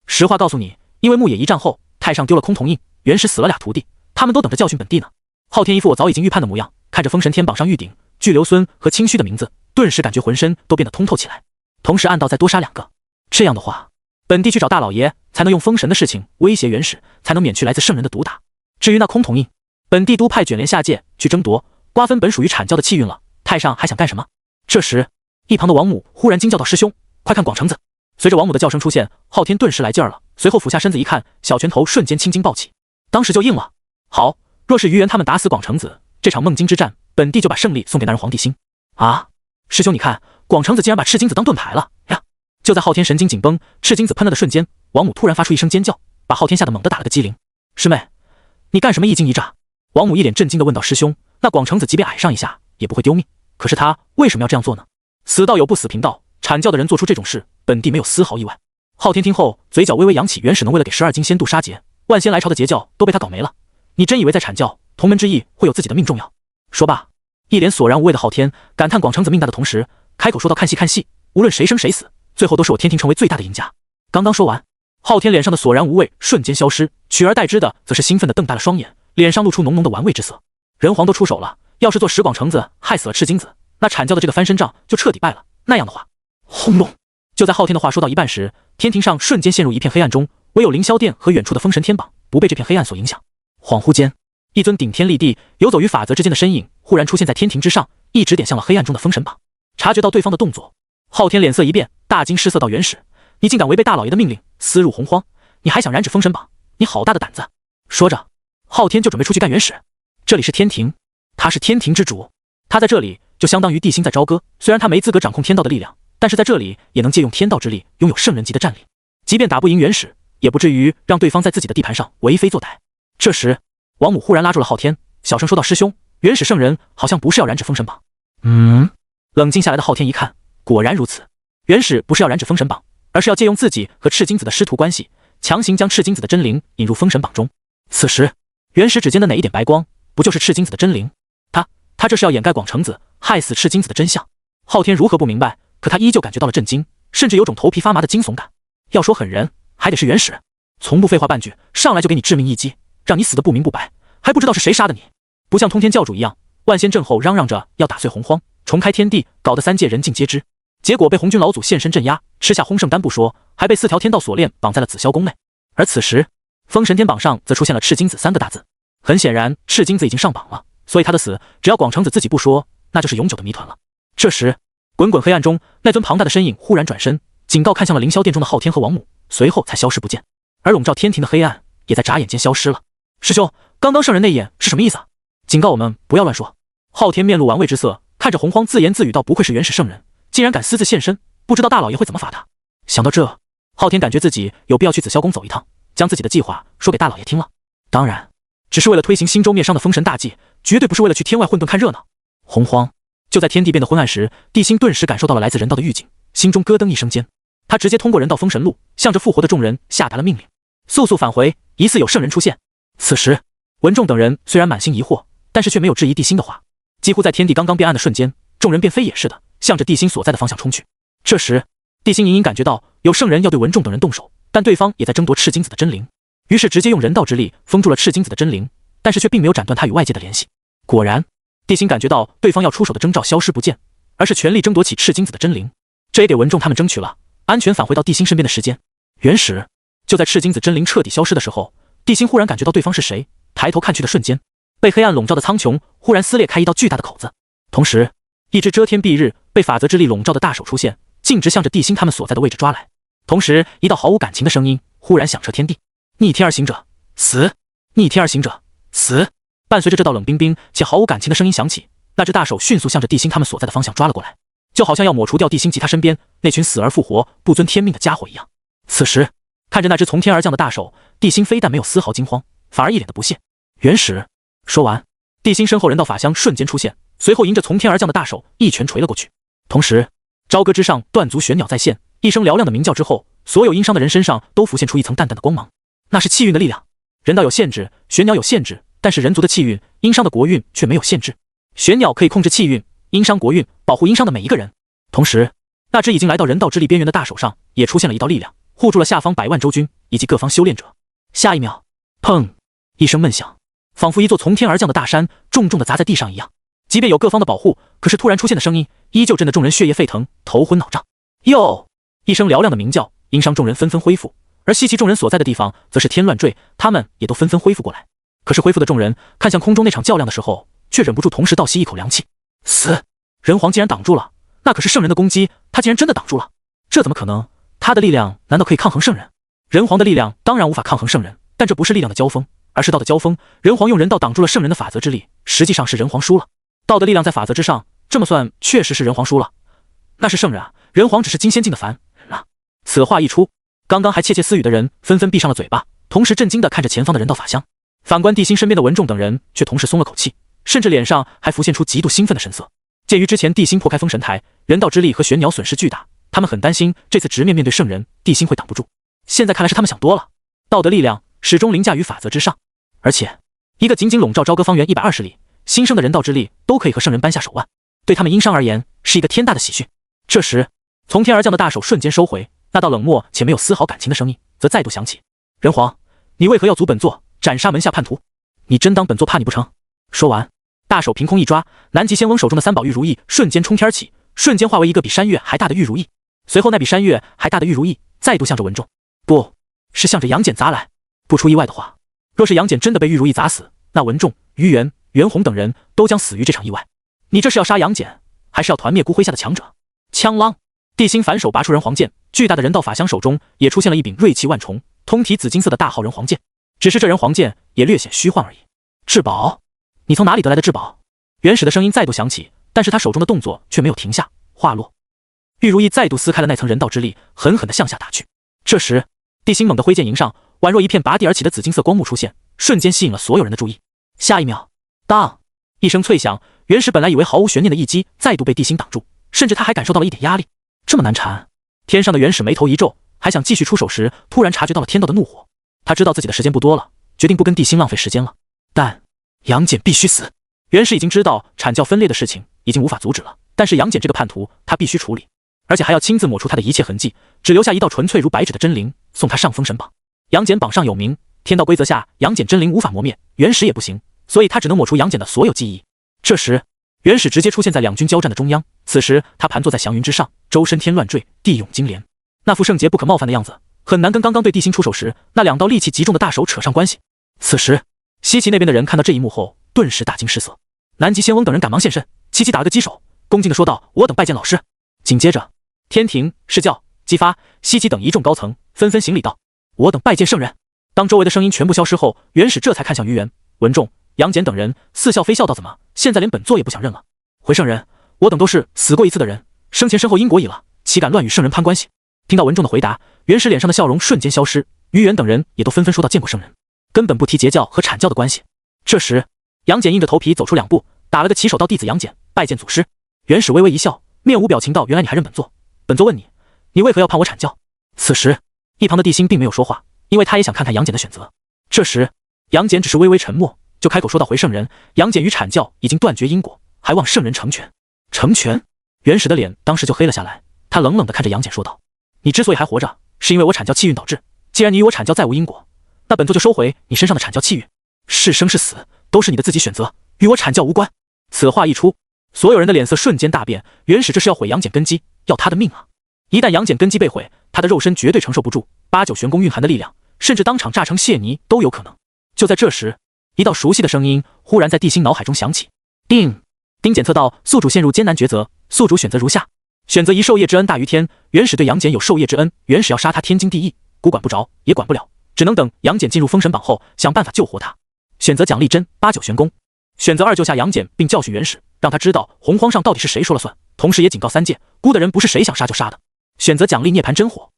实话告诉你，因为牧野一战后，太上丢了崆峒印，元始死了2徒弟，他们都等着教训本帝呢。”昊天一副我早已经预判的模样，看着封神天榜上玉鼎、巨留孙和清虚的名字，顿时感觉浑身都变得通透起来，同时暗道再多杀2个，这样的话，本帝去找大老爷，才能用封神的事情威胁元始，才能免去来自圣人的毒打。至于那崆峒印，本帝都派卷帘下界去争夺，瓜分本属于阐教的气运了，太上还想干什么？这时，一旁的王母忽然惊叫道：“师兄，快看广成子！”随着王母的叫声出现，昊天顿时来劲儿了，随后俯下身子一看，小拳头瞬间青筋暴起，当时就应了。好，若是余元他们打死广成子，这场梦境之战，本帝就把胜利送给那人皇帝心。啊，师兄你看，广成子竟然把赤金子当盾牌了呀！就在昊天神经紧绷，赤金子喷了的瞬间，王母突然发出一声尖叫，把昊天吓得猛地打了个激灵。师妹，你干什么一惊一乍？王母一脸震惊地问道：“师兄，那广成子即便矮上一下也不会丢命，可是他为什么要这样做呢？死道友不死贫道，阐教的人做出这种事，本帝没有丝毫意外。”昊天听后，嘴角微微扬起，元始能为了给12金仙渡杀劫，万仙来朝的截教都被他搞没了，你真以为在阐教同门之义会有自己的命重要？说罢，一脸索然无味的昊天感叹广成子命大的同时，开口说道：“看戏看戏，无论谁生谁死，最后都是我天庭成为最大的赢家。”刚刚说完，昊天脸上的索然无味瞬间消失，取而代之的则是兴奋地瞪大了双眼，脸上露出浓浓的玩味之色。人皇都出手了，要是做使广成子害死了赤金子，那阐教的这个翻身仗就彻底败了。那样的话，轰隆！就在昊天的话说到一半时，天庭上瞬间陷入一片黑暗中，唯有凌霄殿和远处的封神天榜不被这片黑暗所影响。恍惚间，一尊顶天立地、游走于法则之间的身影忽然出现在天庭之上，一直点向了黑暗中的封神榜。察觉到对方的动作，昊天脸色一变，大惊失色道：“元始，你竟敢违背大老爷的命令，私入洪荒，你还想染指封神榜？你好大的胆子！”说着，昊天就准备出去干元始。这里是天庭，他是天庭之主，他在这里就相当于地心在朝歌。虽然他没资格掌控天道的力量，但是在这里也能借用天道之力，拥有圣人级的战力。即便打不赢元始，也不至于让对方在自己的地盘上为非作歹。这时，王母忽然拉住了昊天，小声说道：“师兄，元始圣人好像不是要染指封神榜。”冷静下来的昊天一看，果然如此，元始不是要染指封神榜，而是要借用自己和赤金子的师徒关系，强行将赤金子的真灵引入封神榜中。此时，元始指尖的哪一点白光，不就是赤金子的真灵？他这是要掩盖广成子害死赤金子的真相。昊天如何不明白？可他依旧感觉到了震惊，甚至有种头皮发麻的惊悚感。要说狠人，还得是元始，从不废话半句，上来就给你致命一击，让你死得不明不白，还不知道是谁杀的你。不像通天教主一样，万仙阵后嚷嚷着要打碎洪荒，重开天地，搞得三界人尽皆知。结果被红军老祖现身镇压，吃下轰圣丹不说，还被4条天道锁链绑在了紫霄宫内。而此时，封神天榜上则出现了赤金子3个大字。很显然，赤金子已经上榜了，所以他的死，只要广成子自己不说，那就是永久的谜团了。这时，滚滚黑暗中，那尊庞大的身影忽然转身，警告看向了凌霄殿中的昊天和王母，随后才消失不见。而笼罩天庭的黑暗也在眨眼间消失了。师兄，刚刚圣人那一眼是什么意思啊？警告我们不要乱说。昊天面露玩味之色，看着洪荒自言自语道：“不愧是元始圣人，竟然敢私自现身，不知道大老爷会怎么罚他。”想到这，昊天感觉自己有必要去紫霄宫走一趟，将自己的计划说给大老爷听了。当然，只是为了推行新州灭商的封神大计，绝对不是为了去天外混沌看热闹。洪荒就在天地变得昏暗时，地心顿时感受到了来自人道的预警，心中咯噔一声间，他直接通过人道封神路，向着复活的众人下达了命令：速速返回，疑似有圣人出现。此时，文仲等人虽然满心疑惑，但是却没有质疑地心的话。几乎在天地刚刚变暗的瞬间，众人便飞也似的向着地心所在的方向冲去。这时，地心隐隐感觉到有圣人要对文仲等人动手，但对方也在争夺赤金子的真灵，于是直接用人道之力封住了赤金子的真灵，但是却并没有斩断他与外界的联系。果然，地心感觉到对方要出手的征兆消失不见，而是全力争夺起赤金子的真灵，这也给文仲他们争取了安全返回到地心身边的时间。原始就在赤金子真灵彻底消失的时候，地心忽然感觉到对方是谁，抬头看去的瞬间，被黑暗笼罩的苍穹忽然撕裂开一道巨大的口子，同时一只遮天蔽日、被法则之力笼罩的大手出现，径直向着地心他们所在的位置抓来。同时，一道毫无感情的声音忽然响彻天地：“逆天而行者，死！逆天而行者，死！”伴随着这道冷冰冰且毫无感情的声音响起，那只大手迅速向着地心他们所在的方向抓了过来，就好像要抹除掉地心及他身边那群死而复活、不遵天命的家伙一样。此时，看着那只从天而降的大手，地心非但没有丝毫惊慌，反而一脸的不屑。原始说完，地心身后人道法相瞬间出现，随后迎着从天而降的大手一拳捶了过去。同时，朝歌之上断足玄鸟再现，一声嘹亮的鸣叫之后，所有阴伤的人身上都浮现出一层淡淡的光芒，那是气运的力量。人道有限制，玄鸟有限制，但是人族的气运、阴伤的国运却没有限制。玄鸟可以控制气运、阴伤国运，保护阴伤的每一个人。同时，那只已经来到人道之力边缘的大手上也出现了一道力量，护住了下方100万州军以及各方修炼者。下一秒，砰一声闷响，仿佛一座从天而降的大山重重地砸在地上一样。即便有各方的保护，可是突然出现的声音依旧震得众人血液沸腾，头昏脑胀。哟！一声嘹亮的鸣叫，阴伤众人纷纷恢复，而西岐众人所在的地方则是天乱坠，他们也都纷纷恢复过来。可是恢复的众人看向空中那场较量的时候，却忍不住同时倒吸一口凉气。死！人皇竟然挡住了，那可是圣人的攻击，他竟然真的挡住了，这怎么可能？他的力量难道可以抗衡圣人？人皇的力量当然无法抗衡圣人，但这不是力量的交锋，而是道的交锋。人皇用人道挡住了圣人的法则之力，实际上是人皇输了。道的力量在法则之上，这么算确实是人皇输了。那是圣人啊，人皇只是金仙境的凡人啊。此话一出，刚刚还窃窃私语的人纷纷闭上了嘴巴，同时震惊地看着前方的人道法相。反观地心身边的文仲等人却同时松了口气，甚至脸上还浮现出极度兴奋的神色。鉴于之前地心破开封神台，人道之力和玄鸟损失巨大，他们很担心这次直面面对圣人，地心会挡不住。现在看来是他们想多了，道的力量始终凌驾于法则之上，而且一个仅仅笼罩朝歌方圆120里新生的人道之力都可以和圣人扳下手腕，对他们阴伤而言是一个天大的喜讯。这时，从天而降的大手瞬间收回，那道冷漠且没有丝毫感情的声音则再度响起：“人皇，你为何要阻本座斩杀门下叛徒？你真当本座怕你不成？”说完，大手凭空一抓，南极仙翁手中的3宝玉如意瞬间冲天起，瞬间化为一个比山岳还大的玉如意。随后那比山岳还大的玉如意再度向着文仲，不是向着杨戬砸来。不出意外的话，若是杨戬真的被玉如意砸死，那文仲、于元、袁弘等人都将死于这场意外。你这是要杀杨戬，还是要团灭孤麾下的强者？枪啷！地心反手拔出人皇剑，巨大的人道法相手中也出现了一柄锐气万重、通体紫金色的大号人皇剑。只是这人皇剑也略显虚幻而已。至宝，你从哪里得来的至宝？原始的声音再度响起，但是他手中的动作却没有停下，话落。玉如意再度撕开了那层人道之力，狠狠地向下打去。这时，地心猛地挥剑迎上，宛若一片拔地而起的紫金色光幕出现，瞬间吸引了所有人的注意。下一秒，当一声脆响，原始本来以为毫无悬念的一击再度被地心挡住，甚至他还感受到了一点压力。这么难缠？天上的原始眉头一皱，还想继续出手时，突然察觉到了天道的怒火。他知道自己的时间不多了，决定不跟地心浪费时间了。但杨戬必须死。原始已经知道阐教分裂的事情已经无法阻止了，但是杨戬这个叛徒，他必须处理，而且还要亲自抹除他的一切痕迹，只留下一道纯粹如白纸的真灵，送他上封神榜。杨戬榜上有名，天道规则下，杨戬真灵无法磨灭，元始也不行，所以他只能抹除杨戬的所有记忆。这时，元始直接出现在两军交战的中央，此时他盘坐在祥云之上，周身天乱坠，地涌金莲，那副圣洁不可冒犯的样子，很难跟刚刚对地心出手时那两道戾气极重的大手扯上关系。此时，西岐那边的人看到这一幕后，顿时大惊失色。南极仙翁等人赶忙现身，齐齐打了个击手，恭敬地说道：“我等拜见老师。”紧接着，天庭、释教、姬发、西岐等一众高层纷纷行礼道：“我等拜见圣人。”当周围的声音全部消失后，元始这才看向于元、文仲、杨戬等人，似笑非笑道：“怎么，现在连本座也不想认了？回圣人，我等都是死过一次的人，生前身后因果已了，岂敢乱与圣人攀关系？”听到文仲的回答，元始脸上的笑容瞬间消失，于元等人也都纷纷说道：“见过圣人。”根本不提截教和阐教的关系。这时，杨戬硬着头皮走出2步，打了个起手道：“弟子杨戬拜见祖师。”元始微微一笑，面无表情道：“原来你还认本座？本座问你，你为何要叛我阐教？”此时，一旁的地心并没有说话，因为他也想看看杨戬的选择。这时，杨戬只是微微沉默，就开口说道：“回圣人，杨戬与阐教已经断绝因果，还望圣人成全。”成全？元始的脸当时就黑了下来，他冷冷地看着杨戬说道：“你之所以还活着，是因为我阐教气运导致。既然你与我阐教再无因果，那本座就收回你身上的阐教气运。是生是死，都是你的自己选择，与我阐教无关。”此话一出，所有人的脸色瞬间大变。元始这是要毁杨戬根基，要他的命啊！一旦杨戬根基被毁，他的肉身绝对承受不住8九玄功蕴含的力量，甚至当场炸成血泥都有可能。就在这时，一道熟悉的声音忽然在地心脑海中响起：“丁检测到宿主陷入艰难抉择，宿主选择如下：选择一授业之恩大于天。元始对杨戬有授业之恩，元始要杀他天经地义，孤管不着也管不了，只能等杨戬进入封神榜后想办法救活他。选择奖励真8九玄功，选择2救下杨戬，并教训元始，让他知道洪荒上到底是谁说了算，同时也警告3界，孤的人不是谁想杀就杀的。选择奖励涅槃真火。”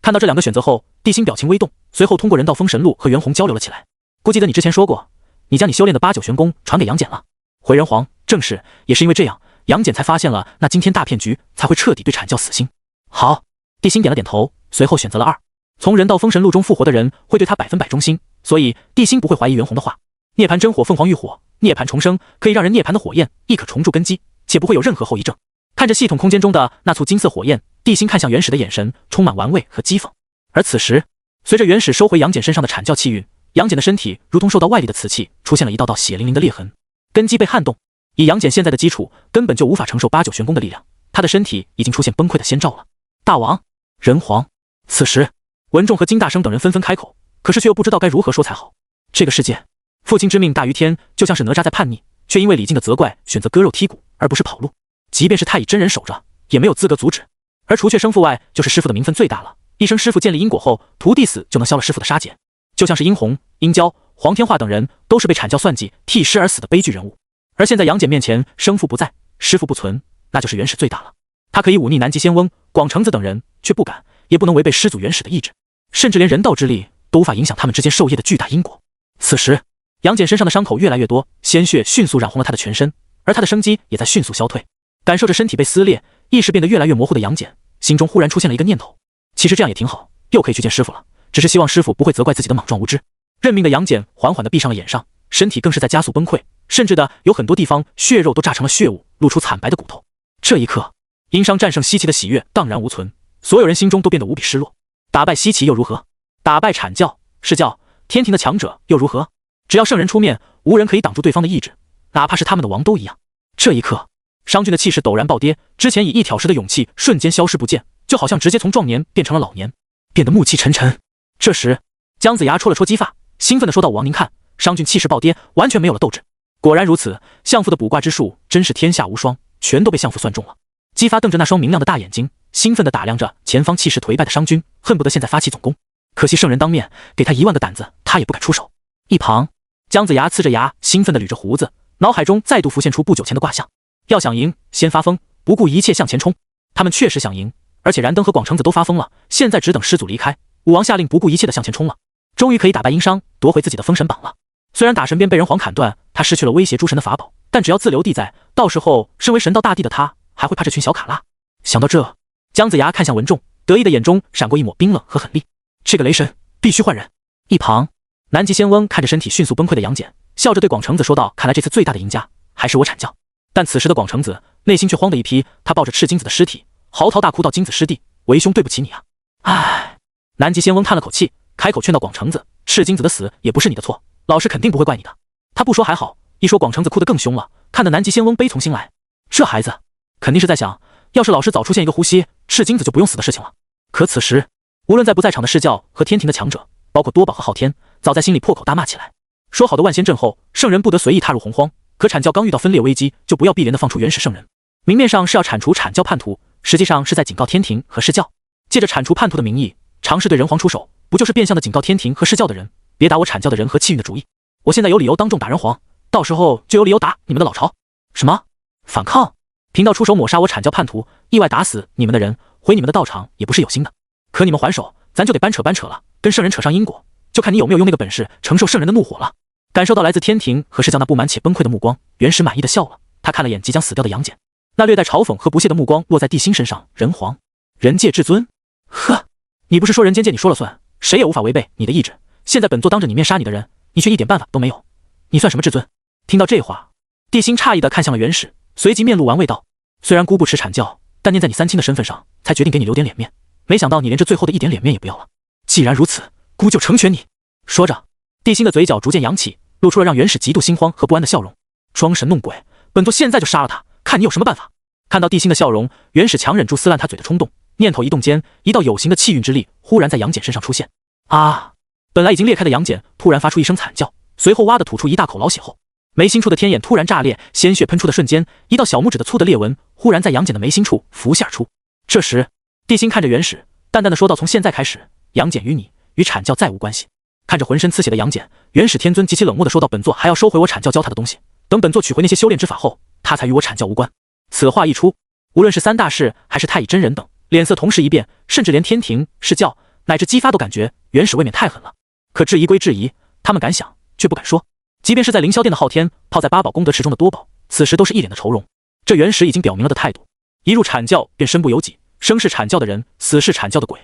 看到这2个选择后，地心表情微动，随后通过人道封神录和袁弘交流了起来。顾记得你之前说过，你将你修炼的8九玄功传给杨戬了。回人皇，正是，也是因为这样，杨戬才发现了那惊天大骗局，才会彻底对阐教死心。好，地心点了点头，随后选择了2。从人道封神录中复活的人会对他100%忠心，所以地心不会怀疑袁弘的话。涅槃真火，凤凰浴火，涅槃重生，可以让人涅槃的火焰亦可重铸根基，且不会有任何后遗症。看着系统空间中的那簇金色火焰，地心看向元始的眼神充满玩味和讥讽。而此时，随着元始收回杨戬身上的阐教气运，杨戬的身体如同受到外力的瓷器，出现了一道道血淋淋的裂痕，根基被撼动。以杨戬现在的基础，根本就无法承受8九玄功的力量，他的身体已经出现崩溃的先兆了。大王，人皇。此时，文仲和金大生等人纷纷开口，可是却又不知道该如何说才好。这个世界，父亲之命大于天，就像是哪吒在叛逆，却因为李靖的责怪选择割肉剔骨，而不是跑路。即便是太乙真人守着，也没有资格阻止。而除却生父外，就是师父的名分最大了。一生师父建立因果后，徒弟死就能消了师父的杀劫。就像是殷红、殷郊、黄天化等人，都是被阐教算计替师而死的悲剧人物。而现在杨戬面前，生父不在，师父不存，那就是元始最大了。他可以忤逆南极仙翁、广成子等人，却不敢，也不能违背师祖元始的意志，甚至连人道之力都无法影响他们之间授业的巨大因果。此时，杨戬身上的伤口越来越多，鲜血迅速染红了他的全身，而他的生机也在迅速消退。感受着身体被撕裂，意识变得越来越模糊的杨戬，心中忽然出现了一个念头：其实这样也挺好，又可以去见师父了。只是希望师父不会责怪自己的莽撞无知。认命的杨戬缓缓地闭上了眼上，身体更是在加速崩溃，甚至的有很多地方血肉都炸成了血雾，露出惨白的骨头。这一刻，殷商战胜西岐的喜悦荡然无存，所有人心中都变得无比失落。打败西岐又如何？打败阐教、释教、天庭的强者又如何？只要圣人出面，无人可以挡住对方的意志，哪怕是他们的王都一样。这一刻，商俊的气势陡然暴跌，之前以一挑10的勇气瞬间消失不见，就好像直接从壮年变成了老年，变得暮气沉沉。这时，姜子牙戳了戳鸡发，兴奋地说道：“武王您看，商俊气势暴跌，完全没有了斗志。”果然如此，相父的卜卦之术真是天下无双，全都被相父算中了。姬发瞪着那双明亮的大眼睛，兴奋地打量着前方气势颓败的商君，恨不得现在发起总攻。可惜圣人当面，给他1万个胆子，他也不敢出手。一旁，姜子牙呲着牙，兴奋地捋着胡子，脑海中再度浮现出不久前的卦象：要想赢，先发疯，不顾一切向前冲。他们确实想赢，而且燃灯和广成子都发疯了，现在只等师祖离开，武王下令不顾一切地向前冲了，终于可以打败殷商，夺回自己的封神榜了。虽然打神鞭被人皇砍断，他失去了威胁诸神的法宝，但只要自留地在，到时候身为神道大帝的他，还会怕这群小卡拉？想到这，姜子牙看向文仲，得意的眼中闪过一抹冰冷和狠厉。这个雷神必须换人。一旁，南极仙翁看着身体迅速崩溃的杨戬，笑着对广成子说道：“看来这次最大的赢家还是我阐教。”但此时的广成子内心却慌得一批。他抱着赤金子的尸体，嚎啕大哭道：“金子师弟，为兄对不起你啊！”唉，南极仙翁叹了口气，开口劝道：“广成子，赤金子的死也不是你的错，老师肯定不会怪你的。”他不说还好，一说广成子哭得更凶了，看得南极仙翁悲从心来。这孩子肯定是在想，要是老师早出现一个呼吸，赤金子就不用死的事情了。可此时，无论在不在场的释教和天庭的强者，包括多宝和昊天，早在心里破口大骂起来。说好的万仙阵后，圣人不得随意踏入洪荒，可阐教刚遇到分裂危机，就不要碧莲的放出原始圣人。明面上是要铲除阐教叛徒，实际上是在警告天庭和释教，借着铲除叛徒的名义，尝试对人皇出手，不就是变相的警告天庭和释教的人，别打我阐教的人和气运的主意。我现在有理由当众打人皇，到时候就有理由打你们的老巢。什么？反抗？贫道出手抹杀我阐教叛徒，意外打死你们的人，毁你们的道场，也不是有心的。可你们还手，咱就得掰扯了，跟圣人扯上因果，就看你有没有用那个本事承受圣人的怒火了。感受到来自天庭和释教那不满且崩溃的目光，元始满意的笑了。他看了眼即将死掉的杨戬，那略带嘲讽和不屑的目光落在地心身上。人皇，人界至尊。呵，你不是说人间界你说了算，谁也无法违背你的意志。现在本座当着你面杀你的人，你却一点办法都没有，你算什么至尊？听到这话，地心诧异的看向了元始，随即面露玩味道：“虽然姑不持阐教，但念在你三亲的身份上，才决定给你留点脸面。没想到你连这最后的一点脸面也不要了。既然如此，姑就成全你。”说着，地心的嘴角逐渐扬起，露出了让元始极度心慌和不安的笑容。装神弄鬼，本座现在就杀了他，看你有什么办法。看到地心的笑容，元始强忍住撕烂他嘴的冲动，念头一动间，一道有形的气运之力忽然在杨戬身上出现。啊！本来已经裂开的杨戬突然发出一声惨叫，随后哇的吐出一大口老血后，眉心处的天眼突然炸裂，鲜血喷出的瞬间，一道小拇指的粗的裂纹忽然在杨戬的眉心处浮现而出。这时，地心看着元始，淡淡的说道：“从现在开始，杨戬与你与阐教再无关系。”看着浑身刺血的杨戬，元始天尊极其冷漠的说道：“本座还要收回我阐教教他的东西，等本座取回那些修炼之法后，他才与我阐教无关。”此话一出，无论是三大士还是太乙真人等，脸色同时一变，甚至连天庭、释教乃至姬发都感觉元始未免太狠了。可质疑归质疑，他们敢想却不敢说。即便是在凌霄殿的昊天，泡在八宝功德池中的多宝，此时都是一脸的愁容。这元始已经表明了的态度，一入阐教便身不由己，生是阐教的人，死是阐教的鬼。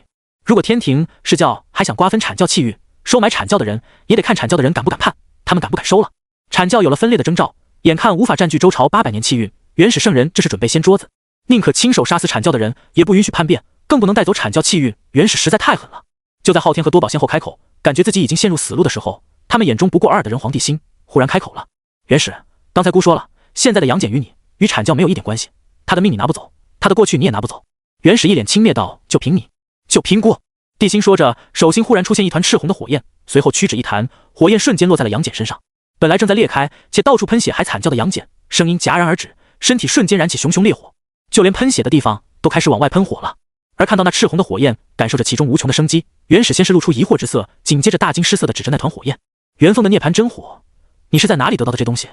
如果天庭、释教还想瓜分阐教气运，收买阐教的人，也得看阐教的人敢不敢叛，他们敢不敢收了。阐教有了分裂的征兆，眼看无法占据周朝800年气运，元始圣人这是准备掀桌子，宁可亲手杀死阐教的人，也不允许叛变，更不能带走阐教气运。元始实在太狠了。就在昊天和多宝先后开口，感觉自己已经陷入死路的时候，他们眼中不过尔的人皇帝心忽然开口了：“元始，刚才姑说了，现在的杨戬与你与阐教没有一点关系，他的命你拿不走，他的过去你也拿不走。”元始一脸轻蔑道：“就凭你，就凭姑！”地心说着，手心忽然出现一团赤红的火焰，随后屈指一弹，火焰瞬间落在了杨戬身上。本来正在裂开且到处喷血还惨叫的杨戬，声音戛然而止，身体瞬间燃起熊熊烈火，就连喷血的地方都开始往外喷火了。而看到那赤红的火焰，感受着其中无穷的生机，元始先是露出疑惑之色，紧接着大惊失色地指着那团火焰：“元凤的涅槃真火，你是在哪里得到的这东西？”“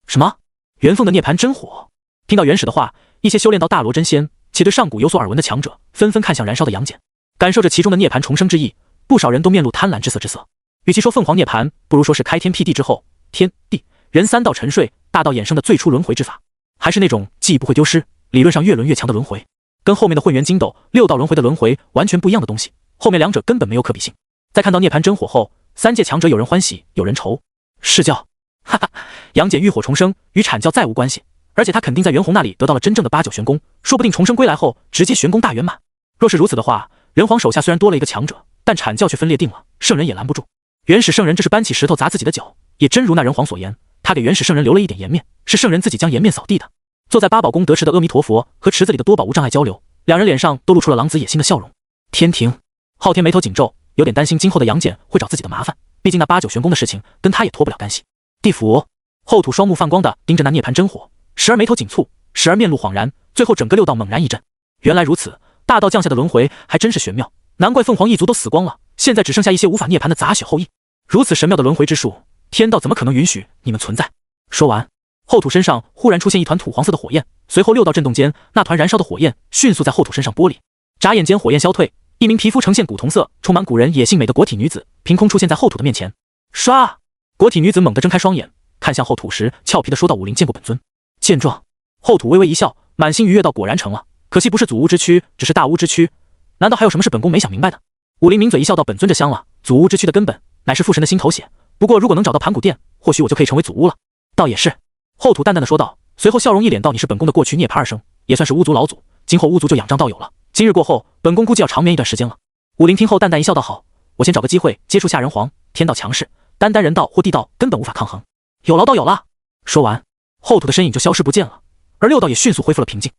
什么？元凤的涅槃真火？”听到元始的话，一些修炼到大罗真仙且对上古有所耳闻的强者纷纷看向燃烧的杨戬，感受着其中的涅槃重生之意，不少人都面露贪婪之色。与其说凤凰涅槃，不如说是开天辟地之后，天地人三道沉睡，大道衍生的最初轮回之法，还是那种记忆不会丢失，理论上越轮越强的轮回，跟后面的混元金斗6道轮回的轮回完全不一样的东西，后面两者根本没有可比性。在看到涅槃真火后，三界强者有人欢喜，有人愁。释教，哈哈，杨戬浴火重生，与阐教再无关系，而且他肯定在袁弘那里得到了真正的8、9玄功，说不定重生归来后直接玄功大圆满。若是如此的话，人皇手下虽然多了一个强者，但阐教却分裂定了，圣人也拦不住。元始圣人这是搬起石头砸自己的脚，也真如那人皇所言，他给元始圣人留了一点颜面，是圣人自己将颜面扫地的。坐在八宝宫得池的阿弥陀佛和池子里的多宝无障碍交流，两人脸上都露出了狼子野心的笑容。天庭，昊天眉头紧皱，有点担心今后的杨戬会找自己的麻烦，毕竟那8、9玄功的事情跟他也脱不了干系。地府，后土双目放光的盯着那涅槃真火，时而眉头紧蹙，时而面露恍然，最后整个6道猛然一震。原来如此，大道降下的轮回还真是玄妙，难怪凤凰一族都死光了，现在只剩下一些无法涅槃的杂血后裔。如此神妙的轮回之术，天道怎么可能允许你们存在？说完，后土身上忽然出现一团土黄色的火焰，随后6道震动间，那团燃烧的火焰迅速在后土身上剥离。眨眼间，火焰消退，一名皮肤呈现古铜色、充满古人野性美的果体女子凭空出现在后土的面前。唰！果体女子猛地睁开双眼，看向后土时，俏皮地说道：“武林见过本尊。”见状，后土微微一笑，满心愉悦道：“果然成了，可惜不是祖屋之躯，只是大巫之躯。难道还有什么是本宫没想明白的？”武林抿嘴一笑道：“本尊这香了，祖屋之躯的根本乃是父神的心头血，不过如果能找到盘古殿，或许我就可以成为祖屋了。”倒也是，后土淡淡的说道：“随后笑容一脸道：“你是本宫的过去涅槃而生，也算是巫族老祖，今后巫族就仰仗道友了。今日过后，本宫估计要长眠一段时间了。”武林听后淡淡一笑道：“好，我先找个机会接触下人皇，天道强势，单人道或地道根本无法抗衡。有劳道友了。”说完，后土的身影就消失不见了，而六道也迅速恢复了平静。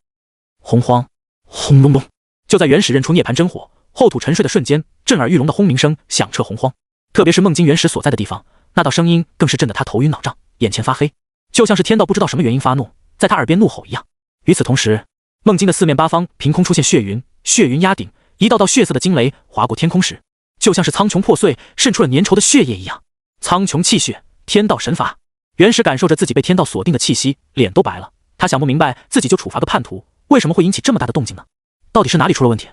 洪荒，轰隆隆！就在元始认出涅槃真火，后土沉睡的瞬间，震耳欲聋的轰鸣声响彻洪荒。特别是梦境元始所在的地方，那道声音更是震得他头晕脑胀，眼前发黑，就像是天道不知道什么原因发怒，在他耳边怒吼一样。与此同时，梦境的四面八方凭空出现血云，血云压顶，一道道血色的惊雷划过天空时，就像是苍穹破碎，渗出了粘稠的血液一样。苍穹气血，天道神罚。元始感受着自己被天道锁定的气息，脸都白了。他想不明白，自己就处罚个叛徒，为什么会引起这么大的动静呢？到底是哪里出了问题？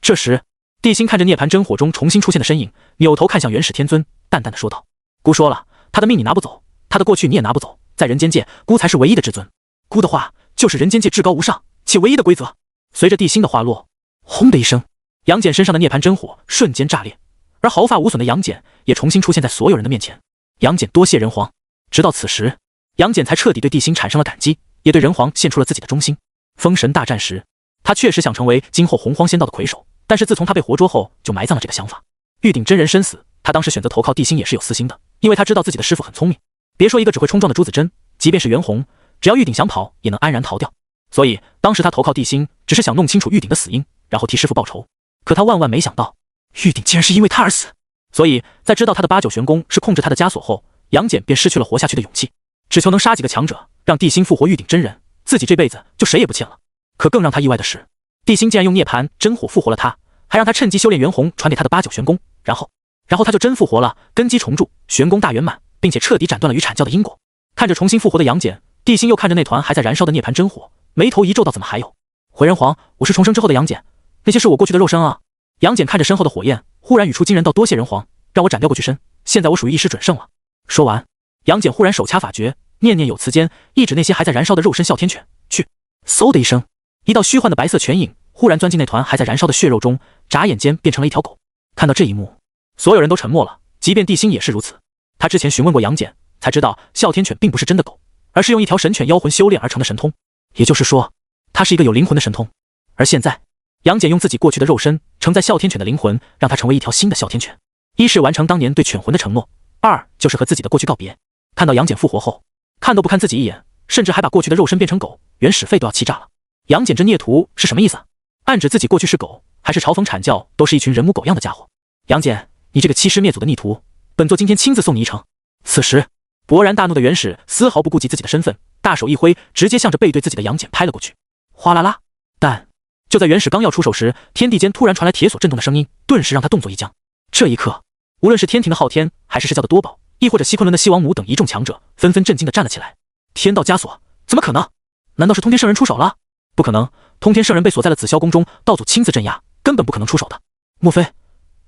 这时，地心看着涅槃真火中重新出现的身影，扭头看向元始天尊，淡淡的说道：“姑说了，他的命你拿不走，他的过去你也拿不走，在人间界，姑才是唯一的至尊。姑的话就是人间界至高无上且唯一的规则。”随着地心的话落，轰的一声，杨戬身上的涅槃真火瞬间炸裂，而毫发无损的杨戬也重新出现在所有人的面前。杨戬多谢人皇。直到此时，杨戬才彻底对地心产生了感激，也对人皇献出了自己的忠心。封神大战时，他确实想成为今后洪荒仙道的魁首，但是自从他被活捉后，就埋葬了这个想法。玉鼎真人身死，他当时选择投靠地心也是有私心的，因为他知道自己的师父很聪明，别说一个只会冲撞的朱子珍，即便是袁弘，只要玉鼎想跑，也能安然逃掉。所以当时他投靠地心，只是想弄清楚玉鼎的死因，然后替师父报仇。可他万万没想到，玉鼎竟然是因为他而死。所以在知道他的八九玄功是控制他的枷锁后，杨戬便失去了活下去的勇气，只求能杀几个强者，让地心复活玉鼎真人，自己这辈子就谁也不欠了。可更让他意外的是，地心竟然用涅槃真火复活了他，还让他趁机修炼袁弘传给他的八九玄功，然后他就真复活了，根基重铸，玄功大圆满，并且彻底斩断了与阐教的因果。看着重新复活的杨戬，地心又看着那团还在燃烧的涅槃真火，眉头一皱道：“怎么还有？回人皇，我是重生之后的杨戬，那些是我过去的肉身啊。”杨戬看着身后的火焰，忽然语出惊人道：“多谢人皇，让我斩掉过去身，现在我属于一时准圣了。”说完，杨戬忽然手掐法诀，念念有词间，一指那些还在燃烧的肉身哮天犬，去！嗖的一声，一道虚幻的白色拳影忽然钻进那团还在燃烧的血肉中，眨眼间变成了一条狗。看到这一幕，所有人都沉默了，即便地心也是如此。他之前询问过杨戬，才知道哮天犬并不是真的狗，而是用一条神犬妖魂修炼而成的神通，也就是说，它是一个有灵魂的神通。而现在，杨戬用自己过去的肉身承载哮天犬的灵魂，让它成为一条新的哮天犬。一是完成当年对犬魂的承诺，二就是和自己的过去告别。看到杨戬复活后，看都不看自己一眼，甚至还把过去的肉身变成狗，元始废都要气炸了。杨戬这孽徒是什么意思？暗指自己过去是狗，还是嘲讽阐教都是一群人模狗样的家伙？杨戬，你这个欺师灭祖的逆徒，本座今天亲自送你一程。此时，勃然大怒的元始丝毫不顾及自己的身份，大手一挥，直接向着背对自己的杨戬拍了过去。哗啦啦！但就在元始刚要出手时，天地间突然传来铁锁震动的声音，顿时让他动作一僵。这一刻，无论是天庭的昊天，还是释教的多宝，亦或者西昆仑的西王母等一众强者，纷纷震惊地站了起来。天道枷锁，怎么可能？难道是通天圣人出手了？不可能，通天圣人被锁在了紫霄宫中，道祖亲自镇压，根本不可能出手的。莫非？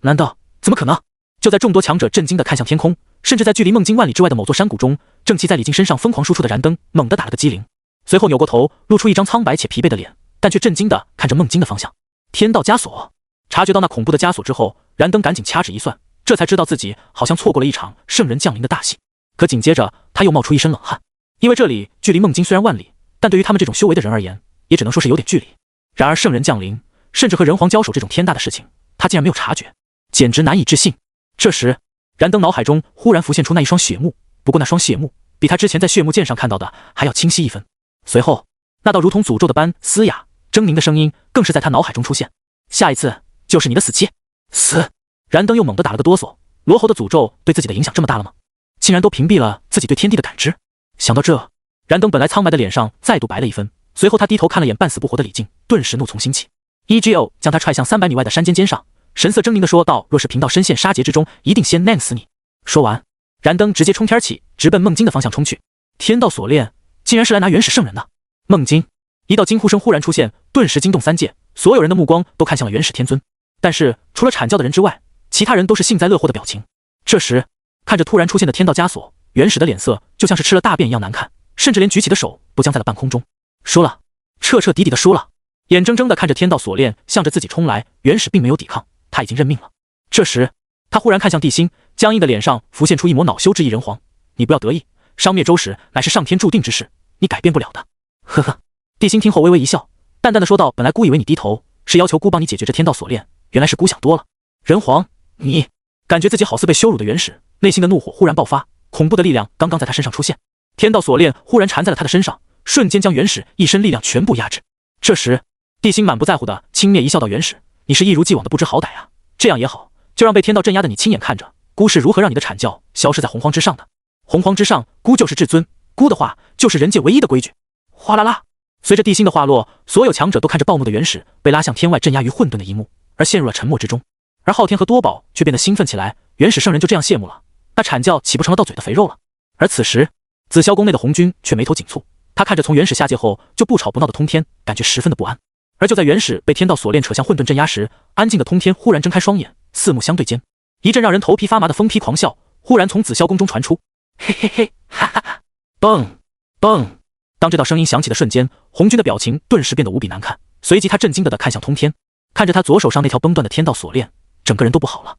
难道？怎么可能？就在众多强者震惊地看向天空，甚至在距离梦境万里之外的某座山谷中，正骑在李靖身上疯狂输出的燃灯猛地打了个激灵，随后扭过头，露出一张苍白且疲惫的脸，但却震惊地看着梦境的方向。天道枷锁！察觉到那恐怖的枷锁之后，燃灯赶紧掐指一算，这才知道自己好像错过了一场圣人降临的大戏。可紧接着他又冒出一身冷汗，因为这里距离梦境虽然万里，但对于他们这种修为的人而言，也只能说是有点距离。然而圣人降临，甚至和人皇交手这种天大的事情，他竟然没有察觉，简直难以置信。这时燃灯脑海中忽然浮现出那一双血目，不过那双血目比他之前在血目剑上看到的还要清晰一分。随后那道如同诅咒的般嘶哑狰狞的声音更是在他脑海中出现，下一次就是你的死期。死！燃灯又猛地打了个哆嗦，罗侯的诅咒对自己的影响这么大了吗？竟然都屏蔽了自己对天地的感知。想到这，燃灯本来苍白的脸上再度白了一分，随后他低头看了眼半死不活的李靖，顿时怒从心起。EGO 将他踹向300米外的山尖上，神色狰狞地说道：“若是贫道身陷杀劫之中，一定先 nang 死你。”说完，燃灯直接冲天起，直奔梦境的方向冲去。天道锁链竟然是来拿元始圣人的！梦境一道惊呼声忽然出现，顿时惊动三界，所有人的目光都看向了元始天尊。但是除了阐教的人之外，其他人都是幸灾乐祸的表情。这时看着突然出现的天道枷锁，元始的脸色就像是吃了大便一样难看，甚至连举起的手都僵在了半空中。输了，彻彻底底的输了。眼睁睁地看着天道锁链向着自己冲来，元始并没有抵抗，他已经认命了。这时他忽然看向地心，僵硬的脸上浮现出一抹恼羞之意：“人皇，你不要得意，伤灭周史乃是上天注定之事，你改变不了的。”呵呵。帝辛听后微微一笑，淡淡的说道：“本来姑以为你低头是要求姑帮你解决这天道锁链，原来是姑想多了。人皇，你……”感觉自己好似被羞辱的元始，内心的怒火忽然爆发，恐怖的力量刚刚在他身上出现，天道锁链忽然缠在了他的身上，瞬间将元始一身力量全部压制。这时，帝辛满不在乎的轻蔑一笑道：“元始，你是一如既往的不知好歹啊！这样也好，就让被天道镇压的你亲眼看着，姑是如何让你的阐教消失在洪荒之上的。洪荒之上，姑就是至尊，姑的话就是人界唯一的规矩。”哗啦啦，随着帝辛的话落，所有强者都看着暴怒的元始被拉向天外镇压于混沌的一幕，而陷入了沉默之中。而昊天和多宝却变得兴奋起来，元始圣人就这样谢幕了，那阐教岂不成了到嘴的肥肉了？而此时，紫霄宫内的红军却眉头紧蹙，他看着从元始下界后就不吵不闹的通天，感觉十分的不安。而就在元始被天道锁链扯向混沌镇压时，安静的通天忽然睁开双眼，四目相对间，一阵让人头皮发麻的疯批狂笑忽然从紫霄宫中传出，嘿嘿嘿，哈哈哈！蹦蹦！当这道声音响起的瞬间，红军的表情顿时变得无比难看，随即他震惊地看向通天，看着他左手上那条崩断的天道锁链，整个人都不好了。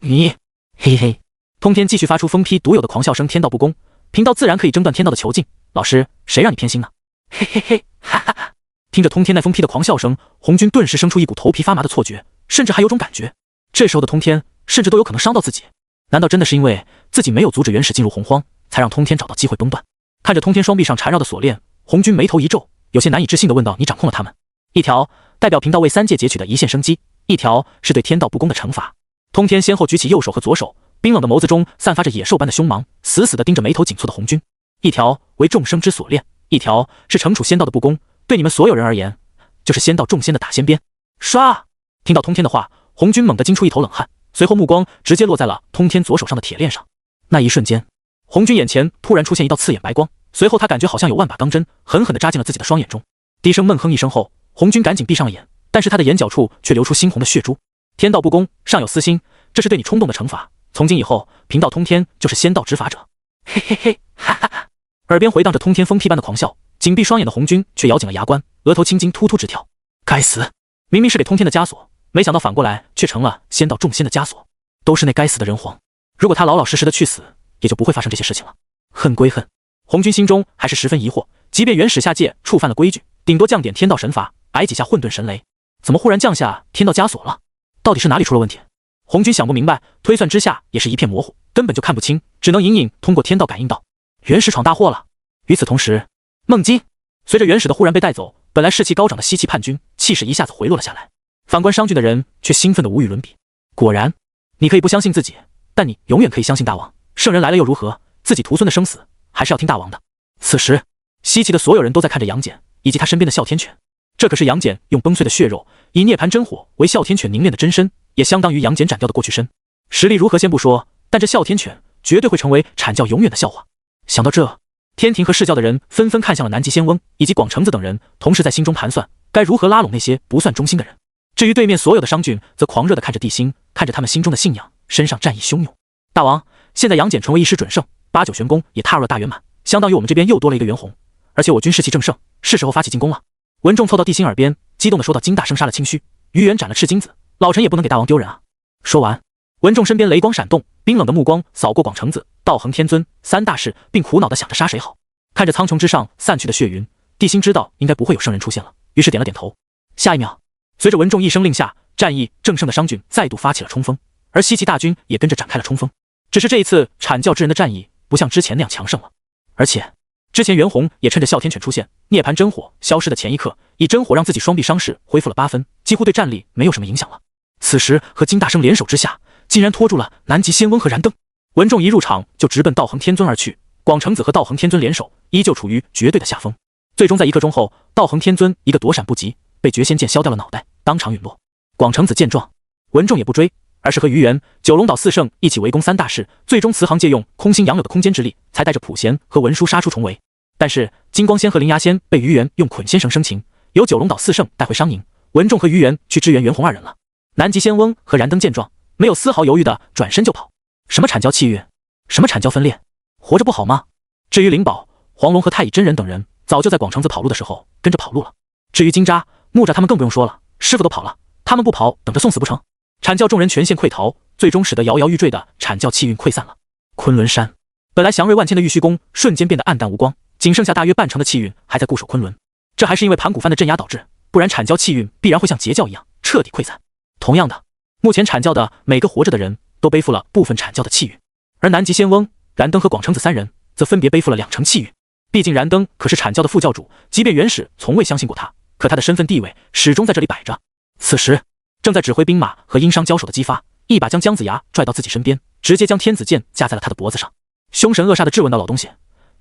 你，嘿嘿！通天继续发出疯批独有的狂笑声：“天道不公，贫道自然可以挣断天道的囚禁。老师，谁让你偏心呢？”嘿嘿嘿，哈哈哈！听着通天那疯批的狂笑声，红军顿时生出一股头皮发麻的错觉，甚至还有种感觉，这时候的通天甚至都有可能伤到自己。难道真的是因为自己没有阻止元始进入洪荒，才让通天找到机会崩断？看着通天双臂上缠绕的锁链，红军眉头一皱，有些难以置信地问道：“你掌控了他们？一条代表贫道为三界截取的一线生机，一条是对天道不公的惩罚。”通天先后举起右手和左手，冰冷的眸子中散发着野兽般的凶芒，死死地盯着眉头紧蹙的红军。一条为众生之锁链，一条是惩处仙道的不公，对你们所有人而言，就是仙道众仙的打仙鞭。唰！听到通天的话，红军猛地惊出一头冷汗，随后目光直接落在了通天左手上的铁链上。那一瞬间，红军眼前突然出现一道刺眼白光，随后他感觉好像有万把钢针狠狠地扎进了自己的双眼中。低声闷哼一声后，红军赶紧闭上了眼，但是他的眼角处却流出猩红的血珠。天道不公，尚有私心，这是对你冲动的惩罚。从今以后，贫道通天就是仙道执法者。嘿嘿嘿，哈哈哈！耳边回荡着通天疯批般的狂笑，紧闭双眼的红军却咬紧了牙关，额头青筋突突直跳。该死！明明是给通天的枷锁，没想到反过来却成了仙道众仙的枷锁。都是那该死的人皇，如果他老老实实的去死，也就不会发生这些事情了。恨归恨，红军心中还是十分疑惑，即便元始下界触犯了规矩，顶多降点天道神罚，挨几下混沌神雷，怎么忽然降下天道枷锁了？到底是哪里出了问题？红军想不明白，推算之下也是一片模糊，根本就看不清，只能隐隐通过天道感应到元始闯大祸了。与此同时，梦姬随着元始的忽然被带走，本来士气高涨的西岐叛军气势一下子回落了下来，反观商郡的人却兴奋的无与伦比。果然，你可以不相信自己，但你永远可以相信大王。圣人来了又如何？自己徒孙的生死还是要听大王的。此时，西岐的所有人都在看着杨戬以及他身边的哮天犬，这可是杨戬用崩碎的血肉以涅槃真火为哮天犬凝练的真身，也相当于杨戬斩掉的过去身。实力如何先不说，但这哮天犬绝对会成为阐教永远的笑话。想到这，天庭和释教的人纷纷看向了南极仙翁以及广成子等人，同时在心中盘算该如何拉拢那些不算忠心的人。至于对面所有的商郡，则狂热地看着帝辛，看着他们心中的信仰，身上战意汹涌。大王，现在杨戬成为一师准圣，8、9玄功也踏入了大圆满，相当于我们这边又多了一个元红，而且我军士气正盛，是时候发起进攻了。文仲凑到帝辛耳边，激动地说道：“金大圣杀了清虚，于元斩了赤金子，老臣也不能给大王丢人啊！”说完，文仲身边雷光闪动，冰冷的目光扫过广成子、道恒天尊3大士，并苦恼地想着杀谁好。看着苍穹之上散去的血云，帝辛知道应该不会有圣人出现了，于是点了点头。下一秒，随着文仲一声令下，战意正盛的商郡再度发起了冲锋，而西岐大军也跟着展开了冲锋。只是这一次阐教之人的战意不像之前那样强盛了，而且之前袁弘也趁着哮天犬出现、涅槃真火消失的前一刻，以真火让自己双臂伤势恢复了8分，几乎对战力没有什么影响了。此时和金大圣联手之下，竟然拖住了南极仙翁和燃灯。文仲一入场就直奔道恒天尊而去，广成子和道恒天尊联手，依旧处于绝对的下风。最终在1刻钟后，道恒天尊一个躲闪不及，被绝仙剑削掉了脑袋，当场陨落。广成子见状，文仲也不追，而是和于元、九龙岛4圣一起围攻3大士，最终慈航借用空心杨柳的空间之力，才带着普贤和文殊杀出重围。但是金光仙和灵牙仙被于元用捆仙绳生擒，由九龙岛4圣带回商营，文仲和于元去支援袁弘2人了。南极仙翁和燃灯见状，没有丝毫犹豫的转身就跑。什么阐教气运，什么阐教分裂，活着不好吗？至于灵宝、黄龙和太乙真人等人，早就在广成子跑路的时候跟着跑路了。至于金吒、木吒他们更不用说了，师傅都跑了，他们不跑等着送死不成？阐教众人全线溃逃，最终使得摇摇欲坠的阐教气运溃散了。昆仑山本来祥瑞万千的玉虚宫瞬间变得暗淡无光，仅剩下大约半成的气运还在固守昆仑。这还是因为盘古幡的镇压导致，不然阐教气运必然会像截教一样彻底溃散。同样的，目前阐教的每个活着的人都背负了部分阐教的气运，而南极仙翁、燃灯和广成子三人则分别背负了2成气运。毕竟燃灯可是阐教的副教主，即便元始从未相信过他，可他的身份地位始终在这里摆着。此时正在指挥兵马和殷商交手的姬发，一把将姜子牙拽到自己身边，直接将天子剑架在了他的脖子上，凶神恶煞地质问道：“老东西，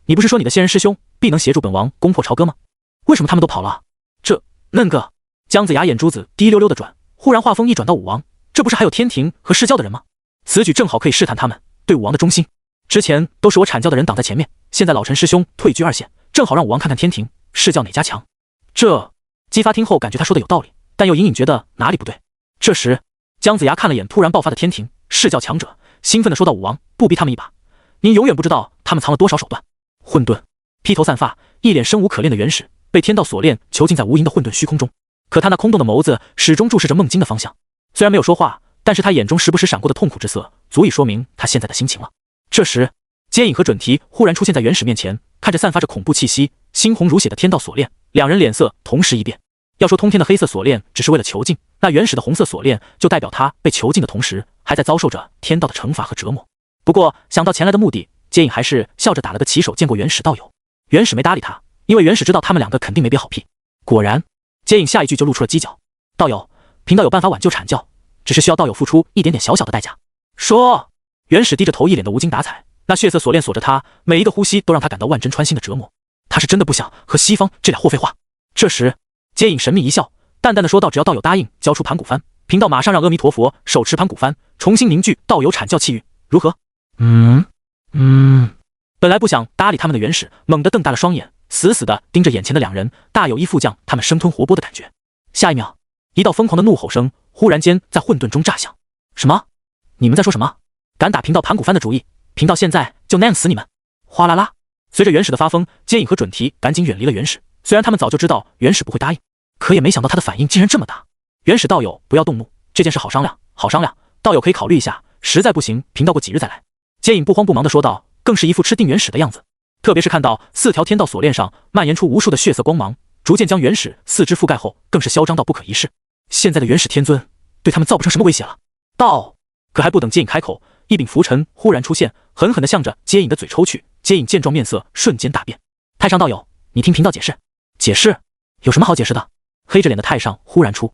你不是说你的仙人师兄必能协助本王攻破朝歌吗？为什么他们都跑了？”这嫩个姜子牙眼珠子滴溜溜地转，忽然话锋一转到武王，这不是还有天庭和释教的人吗？此举正好可以试探他们对武王的忠心。之前都是我阐教的人挡在前面，现在老陈师兄退居2线，正好让武王看看天庭释教哪家强。这姬发听后感觉他说的有道理，但又隐隐觉得哪里不对。这时姜子牙看了眼突然爆发的天庭释教强者，兴奋地说道：“武王，不逼他们一把，您永远不知道他们藏了多少手段。”混沌披头散发一脸生无可恋的元始被天道锁链囚禁在无垠的混沌虚空中，可他那空洞的眸子始终注视着梦境的方向。虽然没有说话，但是他眼中时不时闪过的痛苦之色足以说明他现在的心情了。这时接引和准提忽然出现在元始面前，看着散发着恐怖气息、猩红如血的天道锁链，两人脸色同时一变。要说通天的黑色锁链只是为了囚禁，那元始的红色锁链就代表他被囚禁的同时还在遭受着天道的惩罚和折磨。不过想到前来的目的，接引还是笑着打了个起手见过元始道友。元始没搭理他，因为元始知道他们两个肯定没憋好屁。果然接引下一句就露出了犄角：“道友，贫道有办法挽救阐教，只是需要道友付出一点点小小的代价。”说元始低着头一脸的无精打采，那血色锁链锁着他，每一个呼吸都让他感到万针穿心的折磨。他是真的不想和西方这俩货废话。这时接引神秘一笑，淡淡的说道：“只要道友答应交出盘古幡，贫道马上让阿弥陀佛手持盘古幡，重新凝聚道友阐教气运，如何？”本来不想搭理他们的元始猛地瞪大了双眼，死死地盯着眼前的两人，大有一副将他们生吞活剥的感觉。下一秒，一道疯狂的怒吼声忽然间在混沌中炸响：“什么？你们在说什么？敢打贫道盘古幡的主意，贫道现在就弄死你们！”哗啦啦，随着元始的发疯，接引和准提赶紧远离了元始。虽然他们早就知道元始不会答应，可也没想到他的反应竟然这么大。元始道友不要动怒，这件事好商量，好商量，道友可以考虑一下，实在不行，贫道过几日再来。接引不慌不忙地说道，更是一副吃定元始的样子。特别是看到4条天道锁链上蔓延出无数的血色光芒，逐渐将元始四肢覆盖后，更是嚣张到不可一世。现在的元始天尊对他们造不成什么威胁了。道，可还不等接引开口，一柄拂尘忽然出现，狠狠地向着接引的嘴抽去。接引见状面色瞬间大变：“太上道友，你听贫道解释。”“解释？有什么好解释的？”黑着脸的太上忽然出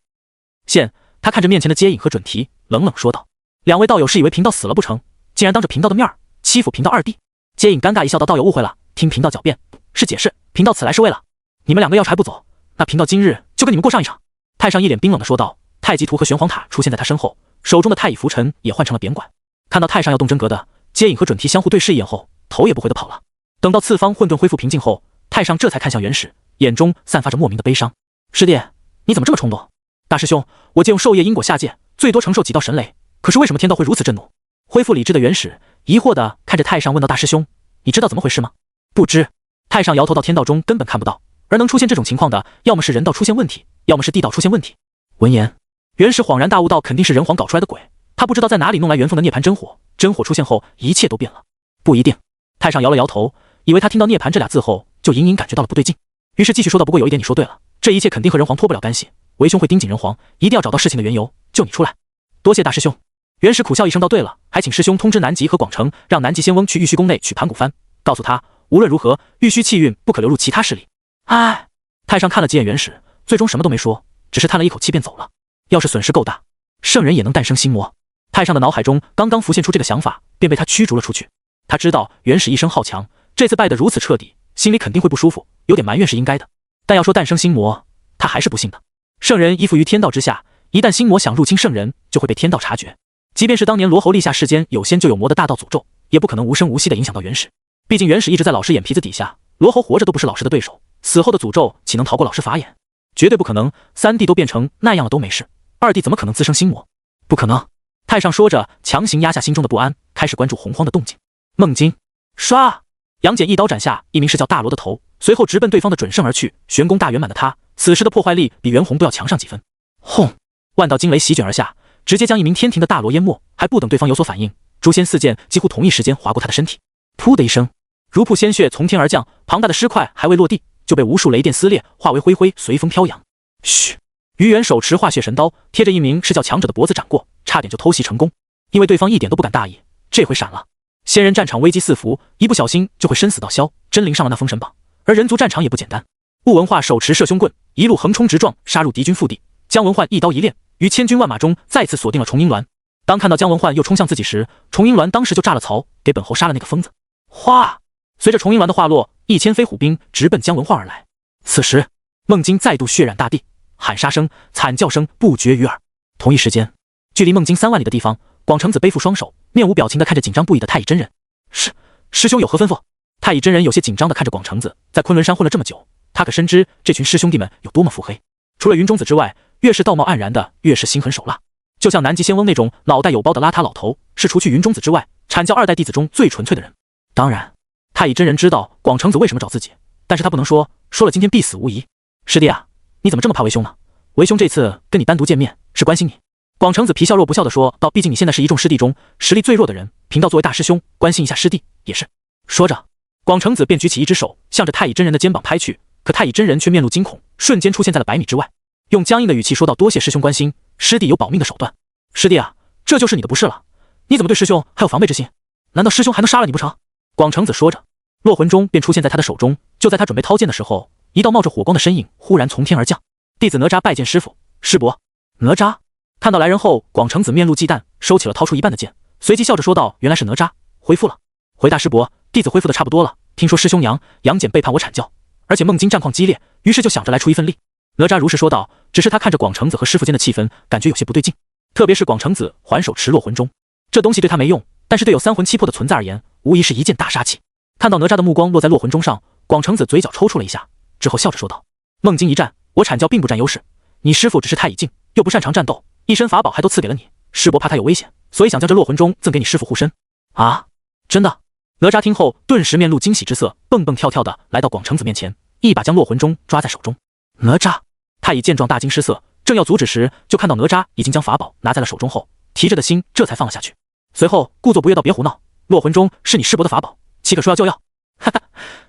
现，他看着面前的接引和准提，冷冷说道：“两位道友是以为贫道死了不成？竟然当着贫道的面欺负贫道二弟！”接引尴尬一笑道：“道友误会了，听贫道狡辩，是解释。贫道此来是为了你们两个要是还不走，那贫道今日就跟你们过上一场。”太上一脸冰冷地说道。太极图和玄黄塔出现在他身后，手中的太乙拂尘也换成了扁管。看到太上要动真格的，接引和准提相互对视一眼后，头也不回地跑了。等到次方混沌恢复平静后，太上这才看向元始，眼中散发着莫名的悲伤：“师弟，你怎么这么冲动？大师兄，我借用授业因果下界，最多承受几道神雷，可是为什么天道会如此震怒？”恢复理智的元始疑惑地看着太上问道：“大师兄，你知道怎么回事吗？”“不知。”太上摇头道：“天道中根本看不到，而能出现这种情况的，要么是人道出现问题，要么是地道出现问题。”闻言，元始恍然大悟道：“肯定是人皇搞出来的鬼，他不知道在哪里弄来元凤的涅槃真火，真火出现后，一切都变了。”“不一定。”太上摇了摇头，以为他听到涅槃这俩字后，就隐隐感觉到了不对劲，于是继续说道：“不过有一点你说对了，这一切肯定和人皇脱不了干系，为兄会盯紧人皇，一定要找到事情的缘由，救你出来。”“多谢大师兄。”元始苦笑一声道：“对了，还请师兄通知南极和广成，让南极仙翁去玉虚宫内取盘古幡，告诉他无论如何，玉虚气运不可流入其他势力。”“哎。”太上看了几眼元始，最终什么都没说，只是叹了一口气便走了。要是损失够大，圣人也能诞生心魔。太上的脑海中刚刚浮现出这个想法，便被他驱逐了出去。他知道元始一生好强，这次败得如此彻底，心里肯定会不舒服，有点埋怨是应该的。但要说诞生心魔，他还是不信的。圣人依附于天道之下，一旦心魔想入侵圣人，就会被天道察觉。即便是当年罗侯立下世间有仙就有魔的大道诅咒，也不可能无声无息地影响到元始。毕竟元始一直在老师眼皮子底下，罗侯活着都不是老师的对手，死后的诅咒岂能逃过老师法眼？绝对不可能，三弟都变成那样了都没事，二弟怎么可能滋生心魔？不可能！太上说着，强行压下心中的不安，开始关注洪荒的动静。梦境，唰！杨戬一刀斩下一名是叫大罗的头，随后直奔对方的准圣而去。玄功大圆满的他，此时的破坏力比袁弘都要强上几分。轰！万道惊雷席卷而下，直接将一名天庭的大罗淹没。还不等对方有所反应，诛仙四剑几乎同一时间划过他的身体。噗的一声，如瀑鲜血从天而降，庞大的尸块还未落地，就被无数雷电撕裂，化为灰灰，随风飘扬。嘘！于元手持化血神刀，贴着一名是叫强者的脖子斩过，差点就偷袭成功。因为对方一点都不敢大意，这回闪了。仙人战场危机四伏，一不小心就会生死道消，真临上了那封神榜。而人族战场也不简单，雾文化手持射凶棍，一路横冲直撞，杀入敌军腹地。姜文焕一刀一练，于千军万马中再次锁定了重阴鸾。当看到姜文焕又冲向自己时，重阴鸾当时就炸了槽，给本侯杀了那个疯子。哗！随着重阴鸾的话落，1000飞虎兵直奔姜文焕而来。此时，孟津再度血染大地，喊杀声、惨叫声不绝于耳。同一时间，距离孟津3万里的地方，广成子背负双手，面无表情地看着紧张不已的太乙真人。师兄有何吩咐？太乙真人有些紧张地看着广成子，在昆仑山混了这么久，他可深知这群师兄弟们有多么腹黑。除了云中子之外，越是道貌岸然的，越是心狠手辣。就像南极仙翁那种脑袋有包的邋遢老头，是除去云中子之外阐教2代弟子中最纯粹的人。当然，太乙真人知道广成子为什么找自己，但是他不能说了今天必死无疑。师弟啊，你怎么这么怕为兄呢？为兄这次跟你单独见面，是关心你。广成子皮笑肉不笑地说道，毕竟你现在是一众师弟中实力最弱的人，贫道作为大师兄，关心一下师弟也是。说着，广成子便举起一只手，向着太乙真人的肩膀拍去，可太乙真人却面露惊恐，瞬间出现在了100米之外，用僵硬的语气说道，多谢师兄关心，师弟有保命的手段。师弟啊，这就是你的不是了，你怎么对师兄还有防备之心？难道师兄还能杀了你不成？广成子说着，落魂钟便出现在他的手中。就在他准备掏剑的时候，一道冒着火光的身影忽然从天而降。弟子哪吒拜见师父。师伯。哪吒看到来人后，广成子面露忌惮，收起了掏出一半的剑，随即笑着说道，原来是哪吒，恢复了。回大师伯，弟子恢复的差不多了，听说师兄杨戬背叛我阐教，而且孟津战况激烈，于是就想着来出一份力。哪吒如实说道，只是他看着广成子和师父间的气氛，感觉有些不对劲，特别是广成子还手持落魂钟，这东西对他没用，但是对有3魂7魄的存在而言，无疑是一件大杀器。看到哪吒的目光落在落魂钟上，广成子嘴角抽搐了一下，之后笑着说道，孟津一战，我阐教并不占优势，你师父只是太乙境，又不擅长战斗，一身法宝还都赐给了你，师伯怕他有危险，所以想将这落魂钟赠给你师父护身。啊，真的？哪吒听后顿时面露惊喜之色，蹦蹦跳跳的来到广成子面前，一把将落魂钟抓在手中。哪吒！太乙见状大惊失色，正要阻止时，就看到哪吒已经将法宝拿在了手中后，提着的心这才放了下去。随后故作不悦道，别胡闹，落魂钟是你师伯的法宝，岂可说要就要？哈哈，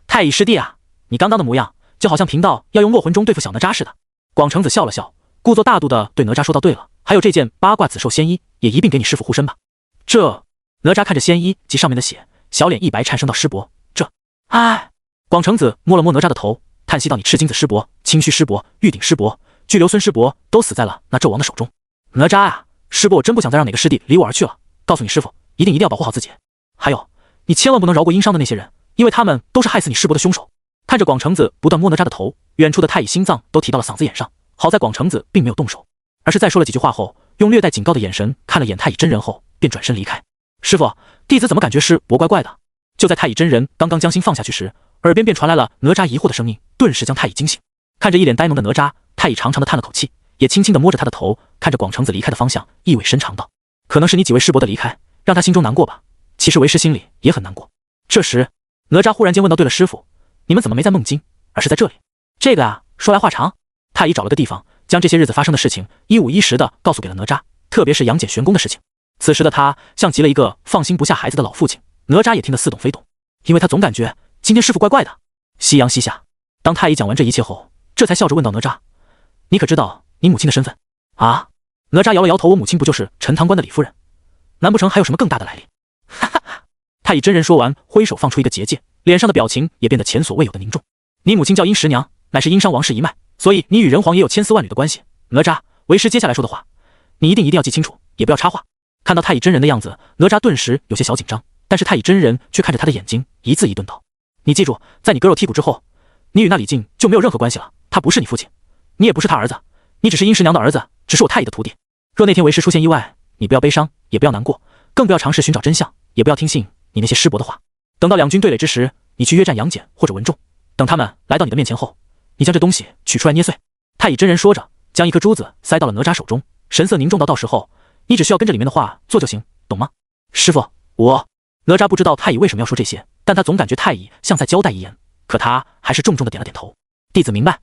太乙师弟啊，你刚刚的模样就好像贫道要用落魂钟对付小哪吒似的。广成子笑了笑，故作大度的对哪吒说道，对了，还有这件八卦紫兽仙衣也一并给你师父护身吧。这……哪吒看着仙衣及上面的血，小脸一白，颤声道，师伯，这……哎。广成子摸了摸哪吒的头，叹息道，你赤金子师伯、清虚师伯、玉鼎师伯、巨留孙师伯都死在了那纣王的手中。哪吒啊，师伯我真不想再让哪个师弟离我而去了，告诉你师父，一定要保护好自己。还有，你千万不能饶过殷商的那些人，因为他们都是害死你师伯的凶手。看着广成子不断摸哪吒的头，远处的太乙心脏都提到了嗓子眼上，好在广成子并没有动手，而是再说了几句话后，用略带警告的眼神看了眼太乙真人后，便转身离开。师父，弟子怎么感觉师伯怪怪的？就在太乙真人刚刚将心放下去时，耳边便传来了哪吒疑惑的声音，顿时将太乙惊醒。看着一脸呆萌的哪吒，太乙长长的叹了口气，也轻轻地摸着他的头，看着广成子离开的方向，意味深长道，可能是你几位师伯的离开让他心中难过吧，其实为师心里也很难过。这时哪吒忽然间问道，对了师父，你们怎么没在孟津，而是在这里？这个啊，说来话长。太乙找了个地方，将这些日子发生的事情一五一十的告诉给了哪吒，特别是杨戬玄功的事情。此时的他像极了一个放心不下孩子的老父亲，哪吒也听得似懂非懂，因为他总感觉今天师父怪怪的。夕阳西下，当太乙讲完这一切后，这才笑着问道，哪吒，你可知道你母亲的身份？啊？哪吒摇了摇头，我母亲不就是陈塘关的李夫人，难不成还有什么更大的来历？哈哈哈！太乙真人说完，挥手放出一个结界，脸上的表情也变得前所未有的凝重。你母亲叫殷十娘，乃是殷商王室一脉，所以你与人皇也有千丝万缕的关系。哪吒，为师接下来说的话，你一定要记清楚，也不要插话。看到太乙真人的样子，哪吒顿时有些小紧张，但是太乙真人却看着他的眼睛，一字一顿道，你记住，在你割肉剔骨之后，你与那李靖就没有任何关系了，他不是你父亲，你也不是他儿子，你只是殷十娘的儿子，只是我太乙的徒弟。若那天为师出现意外，你不要悲伤，也不要难过，更不要尝试寻找真相，也不要听信你那些师伯的话。等到两军对垒之时，你去约战杨戬或者文仲，等他们来到你的面前后，你将这东西取出来捏碎。太乙真人说着，将一颗珠子塞到了哪吒手中，神色凝重道，到时候你只需要跟着里面的话做就行，懂吗？师父，我……哪吒不知道太乙为什么要说这些，但他总感觉太乙像在交代遗言，可他还是重重的点了点头。弟子明白，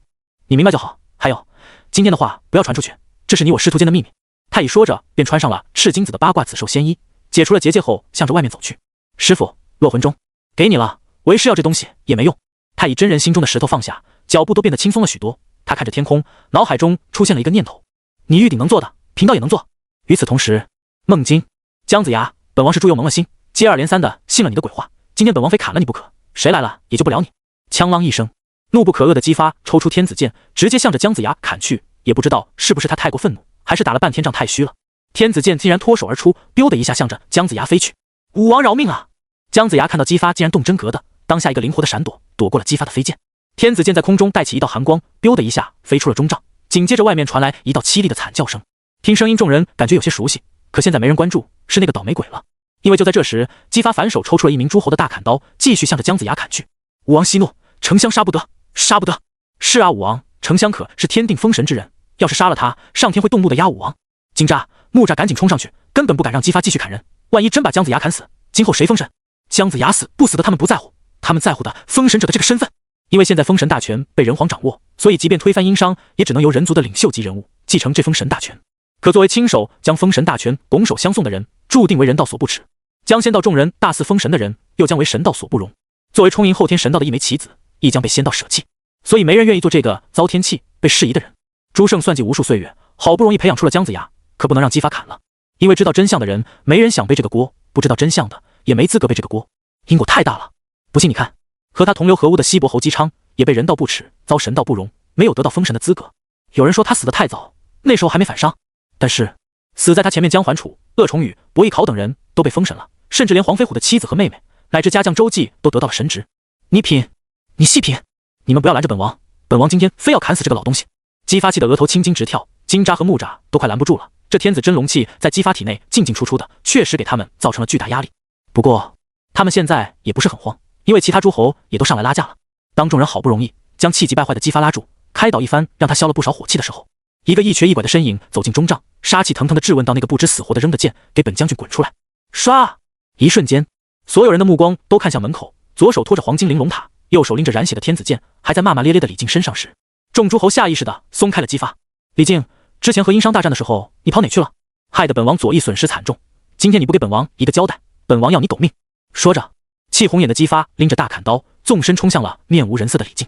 你明白就好。还有，今天的话不要传出去，这是你我师徒间的秘密。太乙说着，便穿上了赤金子的八卦紫兽仙衣，解除了结界后，向着外面走去。师父，落魂钟给你了，为是要这东西也没用。太乙真人心中的石头放下，脚步都变得轻松了许多。他看着天空，脑海中出现了一个念头：你玉鼎能做的，贫道也能做。与此同时，梦境，姜子牙，本王是猪油蒙了心，接二连三的信了你的鬼话。今天本王非砍了你不可，谁来了也救不了你。锵啷一声，怒不可遏的姬发抽出天子剑，直接向着姜子牙砍去。也不知道是不是他太过愤怒，还是打了半天仗太虚了，天子剑竟然脱手而出，biu的一下向着姜子牙飞去。武王饶命啊！姜子牙看到姬发竟然动真格的，当下一个灵活的闪躲，躲过了姬发的飞剑。天子剑在空中带起一道寒光，biu的一下飞出了中丈，紧接着外面传来一道凄厉的惨叫声。听声音，众人感觉有些熟悉，可现在没人关注是那个倒霉鬼了。因为就在这时，姬发反手抽出了一名诸侯的大砍刀，继续向着姜子牙砍去。武王息怒，丞相杀不得，杀不得。是啊，武王，丞相可是天定封神之人，要是杀了他，上天会动怒的呀。武王，金吒、木吒赶紧冲上去，根本不敢让姬发继续砍人，万一真把姜子牙砍死，今后谁封神？姜子牙死不死的他们不在乎，他们在乎的封神者的这个身份。因为现在封神大权被人皇掌握，所以即便推翻殷商，也只能由人族的领袖级人物继承这封神大权。可作为亲手将封神大权拱手相送的人，注定为人道所不齿；将仙道众人大肆封神的人，又将为神道所不容。作为充盈后天神道的一枚棋子，亦将被仙道舍弃。所以没人愿意做这个遭天弃、被适宜的人。朱胜算计无数岁月，好不容易培养出了姜子牙，可不能让姬发砍了。因为知道真相的人，没人想背这个锅；不知道真相的，也没资格背这个锅。因果太大了。不信你看，和他同流合污的西伯侯姬昌，也被人道不齿，遭神道不容，没有得到封神的资格。有人说他死得太早，那时候还没反商。但是死在他前面，姜桓楚、鄂崇宇、伯邑考等人都被封神了，甚至连黄飞虎的妻子和妹妹，乃至家将周忌都得到了神职。你品，你细品，你们不要拦着本王，本王今天非要砍死这个老东西。姬发气得额头青筋直跳，金吒和木吒都快拦不住了。这天子真龙气在姬发体内进进出出的，确实给他们造成了巨大压力。不过他们现在也不是很慌，因为其他诸侯也都上来拉架了。当众人好不容易将气急败坏的姬发拉住，开导一番，让他消了不少火气的时候，一个一瘸一拐的身影走进中帐，杀气腾腾的质问到：“那个不知死活的扔的剑，给本将军滚出来！”唰！一瞬间，所有人的目光都看向门口，左手托着黄金玲珑塔，右手拎着染血的天子剑，还在骂骂咧咧的李靖身上时，众诸侯下意识的松开了姬发。李靖，之前和殷商大战的时候，你跑哪去了？害得本王左翼损失惨重，今天你不给本王一个交代，本王要你狗命！说着，气红眼的姬发拎着大砍刀，纵身冲向了面无人色的李靖。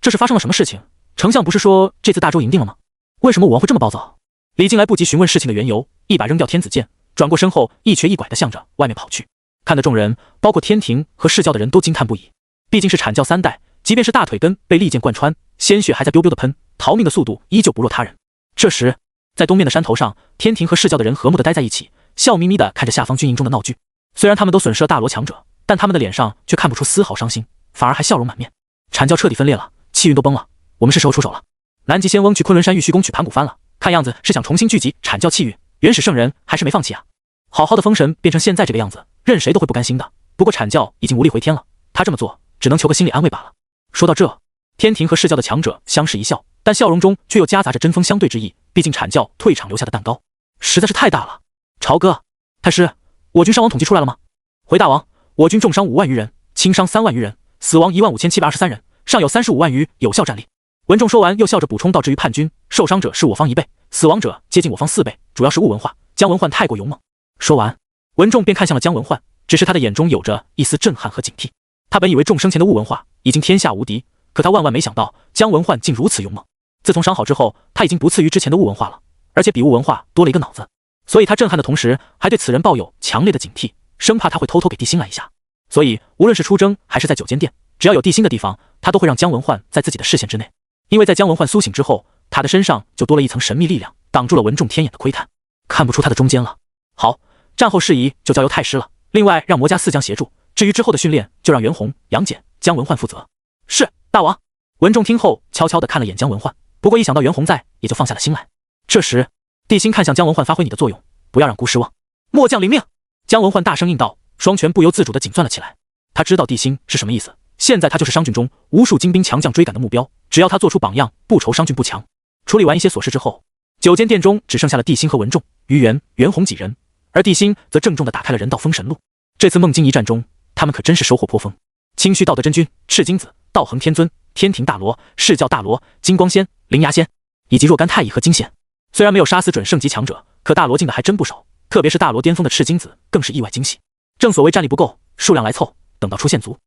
这是发生了什么事情？丞相不是说这次大周赢定了吗？为什么武王会这么暴躁？李靖来不及询问事情的缘由，一把扔掉天子剑，转过身后一瘸一拐地向着外面跑去。看得众人，包括天庭和释教的人都惊叹不已。毕竟是阐教3代，即便是大腿根被利剑贯穿，鲜血还在biu biu地喷，逃命的速度依旧不弱他人。这时，在东面的山头上，天庭和释教的人和睦地待在一起，笑眯眯地看着下方军营中的闹剧。虽然他们都损失了大罗强者，但他们的脸上却看不出丝毫伤心，反而还笑容满面。阐教彻底分裂了，气运都崩了，我们是时候出手了。南极仙翁去昆仑山玉虚宫取盘古幡了，看样子是想重新聚集阐教气运。原始圣人还是没放弃啊，好好的封神变成现在这个样子，任谁都会不甘心的。不过阐教已经无力回天了，他这么做只能求个心理安慰罢了。说到这，天庭和释教的强者相视一笑，但笑容中却又夹杂着针锋相对之意。毕竟阐教退场留下的蛋糕实在是太大了。朝歌，太师，我军伤亡统计出来了吗？回大王，我军重伤5万余人，轻伤3万余人，死亡15723人，尚有35万余有效战力。文仲说完，又笑着补充道：“至于叛军，受伤者是我方1倍，死亡者接近我方4倍，主要是误文化。姜文焕太过勇猛。”说完，文仲便看向了姜文焕，只是他的眼中有着一丝震撼和警惕。他本以为众生前的误文化已经天下无敌，可他万万没想到姜文焕竟如此勇猛。自从伤好之后，他已经不次于之前的误文化了，而且比误文化多了一个脑子。所以他震撼的同时，还对此人抱有强烈的警惕，生怕他会偷偷给地心来一下。所以无论是出征还是在九间殿，只要有地心的地方，他都会让姜文焕在自己的视线之内。因为在姜文焕苏醒之后，他的身上就多了一层神秘力量，挡住了文仲天眼的窥探，看不出他的中间了。好，战后事宜就交由太师了，另外让魔家4将协助，至于之后的训练，就让袁弘、杨戬、姜文焕负责。是，大王。文仲听后悄悄地看了眼姜文焕，不过一想到袁弘在，也就放下了心来。这时，地心看向姜文焕，发挥你的作用，不要让姑失望。末将领命。姜文焕大声应道，双拳不由自主地紧攥了起来。他知道地心是什么意思，现在他就是商郡中无数精兵强将追赶的目标，只要他做出榜样，不愁商郡不强。处理完一些琐事之后，九间殿中只剩下了地心和文仲、于元、袁弘几人，而地心则郑重地打开了人道封神路。这次孟津一战中，他们可真是收获颇丰。清虚道德真君、赤精子、道恒天尊、天庭大罗、释教大罗、金光仙、灵牙仙，以及若干太乙和金仙。虽然没有杀死准圣级强者，可大罗进的还真不少，特别是大罗巅峰的赤精子更是意外惊喜。正所谓战力不够，数量来凑，等到出现足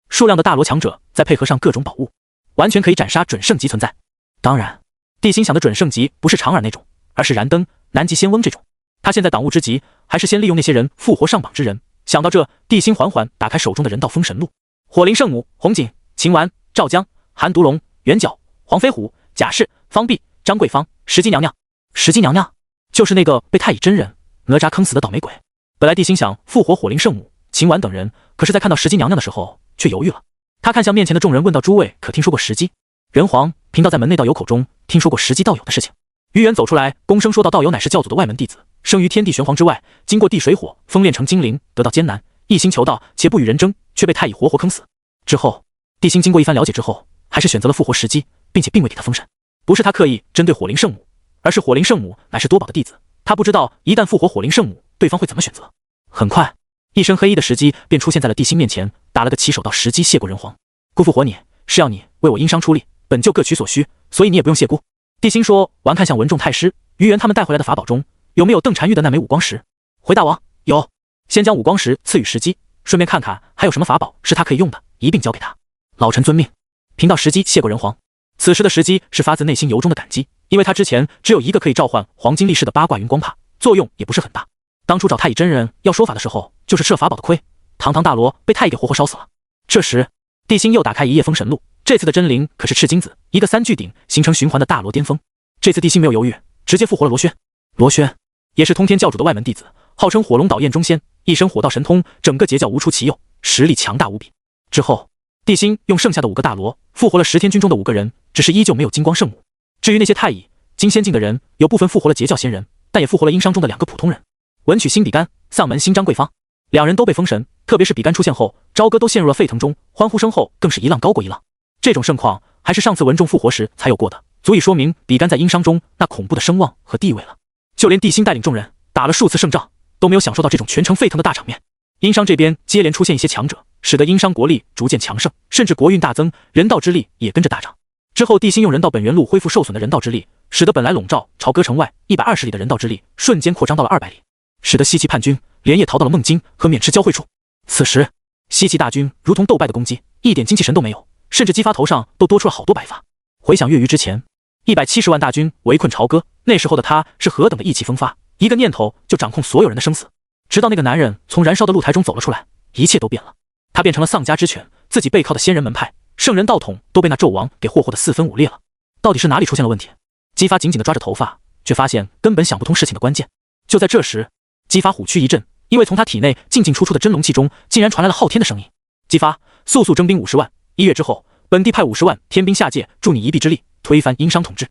数量的大罗强者，再配合上各种宝物，完全可以斩杀准圣级存在。当然，地心想的准圣级不是长耳那种，而是燃灯、南极仙翁这种。他现在当务之急，还是先利用那些人复活上榜之人。想到这，地心缓缓打开手中的人道封神录。火灵圣母、红锦、秦丸、赵江、韩毒龙、元角、黄飞虎、贾氏、方碧、张桂芳、石矶娘娘。石矶娘娘就是那个被太乙真人哪吒坑死的倒霉鬼。本来地心想复活火灵圣母、秦丸等人，可是在看到石矶娘娘的时候却犹豫了。他看向面前的众人，问道：诸位可听说过石矶？人皇贫道在门内道友口中听说过石矶道友的事情。于远走出来，躬声说道：道友乃是教主的外门弟子，生于天地玄黄之外，经过地水火风炼成精灵，得到艰难，一心求道，且不与人争，却被太乙活活坑死。之后地心经过一番了解之后，还是选择了复活石矶，并且并未给他封神。不是他刻意针对火灵圣母，而是火灵圣母乃是多宝的弟子，他不知道一旦复活火灵圣母，对方会怎么选择。很快，一身黑衣的石矶便出现在了地心面前，打了个起手道：石矶谢过人皇，姑复活你是要你为我因伤出力，本就各取所需，所以你也不用谢姑。地心说完，看向文仲太师、于元他们带回来的法宝中，有没有邓婵玉的那枚五光石？回大王，有。先将五光石赐予石矶，顺便看看还有什么法宝是他可以用的，一并交给他。老臣遵命。贫道石矶谢过人皇。此时的石矶是发自内心由衷的感激，因为他之前只有一个可以召唤黄金力士的八卦云光帕，作用也不是很大。当初找太乙真人要说法的时候，就是吃了法宝的亏，堂堂大罗被太乙给活活烧死了。这时地心又打开一页封神录，这次的真灵可是赤金子，一个3巨鼎形成循环的大罗巅峰。这次地心没有犹豫，直接复活了罗轩。罗轩也是通天教主的外门弟子，号称火龙岛焰中仙，一身火道神通，整个截教无出其右，实力强大无比。之后地心用剩下的5个大罗复活了10天军中的5个人，只是依旧没有金光圣母。至于那些太乙、金仙境的人，有部分复活了截教仙人，但也复活了因伤中的2个普通人，文曲星比干、丧门星张桂芳。2人都被封神，特别是比干出现后，朝歌都陷入了沸腾中，欢呼声后更是一浪高过一浪。这种盛况还是上次文仲复活时才有过的，足以说明比干在因伤中那恐怖的声望和地位了。就连地心带领众人打了数次胜仗，都没有享受到这种全城沸腾的大场面。殷商这边接连出现一些强者，使得殷商国力逐渐强盛，甚至国运大增，人道之力也跟着大涨。之后地心用人道本源路恢复受损的人道之力，使得本来笼罩朝歌城外120里的人道之力瞬间扩张到了200里，使得西岐叛军连夜逃到了孟津和渑池交汇处。此时西岐大军如同斗败的公鸡，一点精气神都没有，甚至姬发头上都多出了好多白发。回想月余之前170万大军围困朝歌，那时候的他是何等的意气风发，一个念头就掌控所有人的生死。直到那个男人从燃烧的露台中走了出来，一切都变了。他变成了丧家之犬，自己背靠的仙人门派、圣人道统都被那纣王给霍霍的4分5裂了。到底是哪里出现了问题？姬发紧紧地抓着头发，却发现根本想不通事情的关键。就在这时，姬发虎躯一震，因为从他体内进进出出的真龙气中竟然传来了昊天的声音：姬发，速速征兵50万，1月之后本地派50万天兵下界，助你一臂之力推翻殷商统治。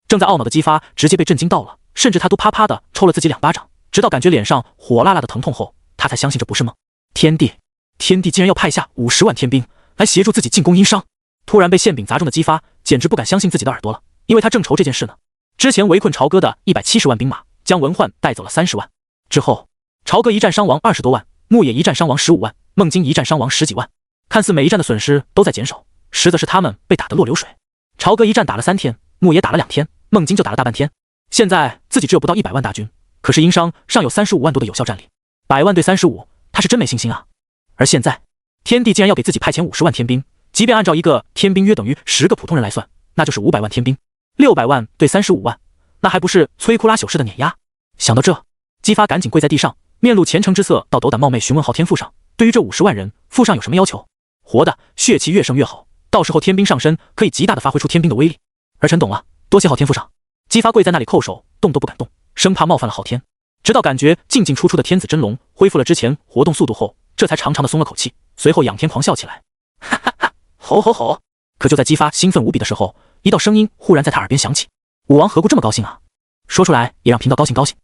正在懊恼的姬发直接被震惊到了，甚至他都啪啪地抽了自己2巴掌，直到感觉脸上火辣辣的疼痛后，他才相信这不是梦。天帝竟然要派下50万天兵来协助自己进攻殷商。突然被馅饼砸中的姬发简直不敢相信自己的耳朵了，因为他正愁这件事呢。之前围困朝歌的170万兵马将文焕带走了30万，之后朝歌一战伤亡20多万，牧野一战伤亡15万，孟津一战伤亡10几万，看似每一战的损失都在减少，实则是他们被打得落流水。朝歌一战打了3天，牧野打了2天，孟津就打了大半天。现在自己只有不到100万大军，可是殷商尚有35万多的有效战力，100万对35，他是真没信心啊。而现在天帝竟然要给自己派遣50万天兵，即便按照一个天兵约等于10个普通人来算，那就是500万天兵，600万对35万，那还不是摧枯拉朽式的碾压。想到这，姬发赶紧跪在地上，面露虔诚之色，到斗胆冒昧询问昊天父上，对于这50万人，父上有什么要求？活的血气越盛越好，到时候天兵上身，可以极大的发挥出天兵的威力。儿臣懂了，多谢昊天父上。姬发跪在那里叩首，动都不敢动，生怕冒犯了昊天。直到感觉进进出出的天子真龙恢复了之前活动速度后，这才长长的松了口气，随后仰天狂笑起来，哈哈哈，吼吼吼！可就在姬发兴奋无比的时候，一道声音忽然在他耳边响起：武王何故这么高兴啊？说出来也让贫道高兴高兴。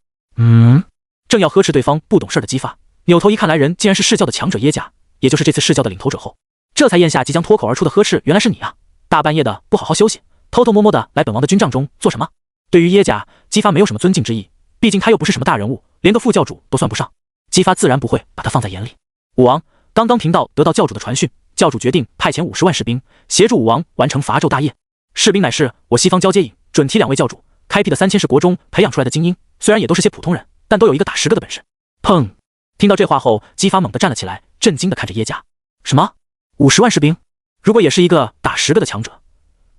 正要呵斥对方不懂事的姬发，扭头一看，来人竟然是弑教的强者耶甲，也就是这次弑教的领头者后，这才咽下即将脱口而出的呵斥：原来是你啊！大半夜的不好好休息，偷偷摸摸的来本王的军帐中做什么？对于耶甲，姬发没有什么尊敬之意，毕竟他又不是什么大人物，连个副教主都算不上，姬发自然不会把他放在眼里。武王，刚刚贫道得到教主的传讯，教主决定派遣50万士兵协助武王完成伐纣大业。士兵乃是我西方交接引准提2位教主开辟的3000世国中培养出来的精英，虽然也都是些普通人，但都有一个打10个的本事。砰！听到这话后，姬发猛地站了起来，震惊地看着耶加。什么？50万士兵？如果也是一个打10个的强者，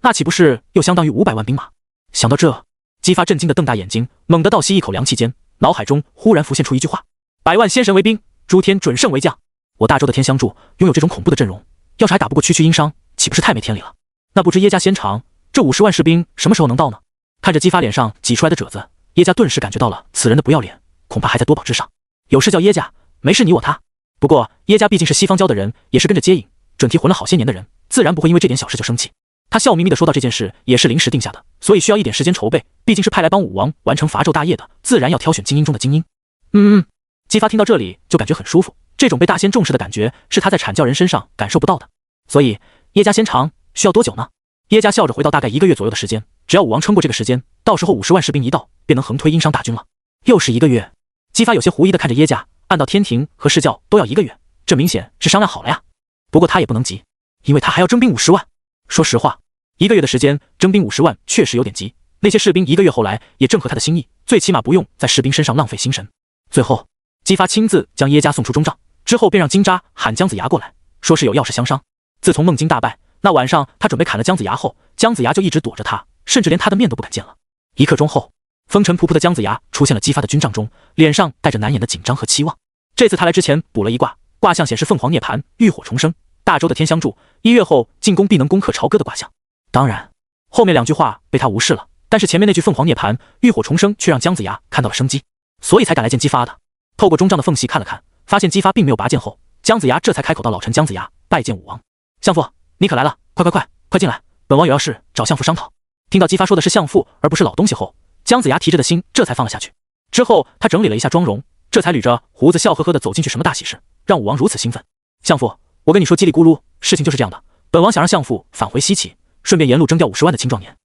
那岂不是又相当于500万兵马？想到这，姬发震惊地瞪大眼睛，猛地倒吸一口凉气间，脑海中忽然浮现出一句话：100万仙神为兵，诸天准圣为将。我大周的天香柱拥有这种恐怖的阵容，要是还打不过区区殷商，岂不是太没天理了？那不知耶加仙长，这50万士兵什么时候能到呢？看着姬发脸上挤出来的褶子，耶加顿时感觉到了此人的不要脸，恐怕还在多宝之上。有事叫耶加，没事你我他。不过耶加毕竟是西方教的人，也是跟着接引，准提混了好些年的人，自然不会因为这点小事就生气。他笑眯眯地说到，这件事也是临时定下的，所以需要一点时间筹备，毕竟是派来帮武王完成伐纣大业的，自然要挑选精英中的精英。姬发听到这里就感觉很舒服，这种被大仙重视的感觉是他在阐教人身上感受不到的。所以耶加仙长需要多久呢？耶加笑着回到，大概1个月左右的时间，只要武王撑过这个时间，到时候50万士兵一到，便能横推殷商大军了。又是1个月。姬发有些狐疑地看着耶加，按道天庭和释教都要1个月，这明显是商量好了呀。不过他也不能急，因为他还要征兵50万。说实话，1个月的时间征兵50万确实有点急，那些士兵1个月后来也正合他的心意，最起码不用在士兵身上浪费心神。最后姬发亲自将耶加送出中帐，之后便让金吒喊姜子牙过来，说是有要事相商。自从孟津大败那晚上，他准备砍了姜子牙后，姜子牙就一直躲着他，甚至连他的面都不敢见了。1刻钟后，风尘仆仆的姜子牙出现了姬发的军帐中，脸上带着难掩的紧张和期望。这次他来之前补了一卦，卦象显示凤凰涅槃，浴火重生，大周的天香柱1月后进攻必能攻克朝歌的卦象。当然后面2句话被他无视了，但是前面那句凤凰涅槃，浴火重生却让姜子牙看到了生机，所以才敢来见姬发的。透过中帐的缝隙看了看，发现姬发并没有拔剑后，姜子牙这才开口道：“老臣姜子牙拜见武王。”相父，你可来了，快进来，本王有要事找相父商讨。听到姬发说的是相父而不是老东西后，姜子牙提着的心这才放了下去。之后他整理了一下妆容，这才捋着胡子笑呵呵地走进去。什么大喜事让武王如此兴奋？相父，我跟你说叽里咕噜，事情就是这样的，本王想让相父返回西岐，顺便沿路征调50万的青壮年。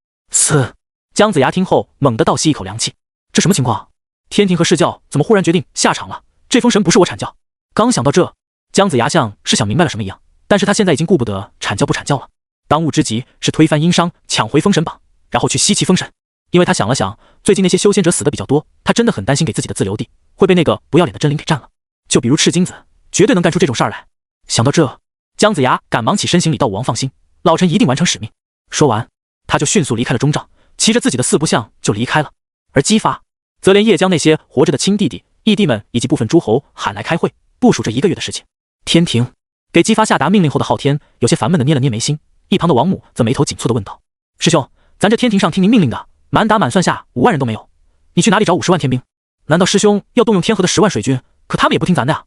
姜子牙听后猛地倒吸一口凉气，这什么情况？天庭和释教怎么忽然决定下场了？这封神不是我阐教。刚想到这，姜子牙像是想明白了什么一样，但是他现在已经顾不得阐教不阐教了，当务之急是推翻殷商，抢回封神榜，然后去西岐封神。因为他想了想，最近那些修仙者死的比较多，他真的很担心给自己的自留地会被那个不要脸的真灵给占了。就比如赤金子，绝对能干出这种事儿来。想到这，姜子牙赶忙起身行礼道：“武王放心，老臣一定完成使命。”说完，他就迅速离开了中帐，骑着自己的4部象就离开了。而姬发则连夜将那些活着的亲弟弟、义弟们以及部分诸侯喊来开会，部署这1个月的事情。天庭给姬发下达命令后的昊天有些烦闷的捏了捏眉心，一旁的王母则眉头紧蹙的问道：“师兄，咱这天庭上听您命令的，满打满算下5万人都没有，你去哪里找50万天兵？难道师兄要动用天河的10万水军？可他们也不听咱的呀。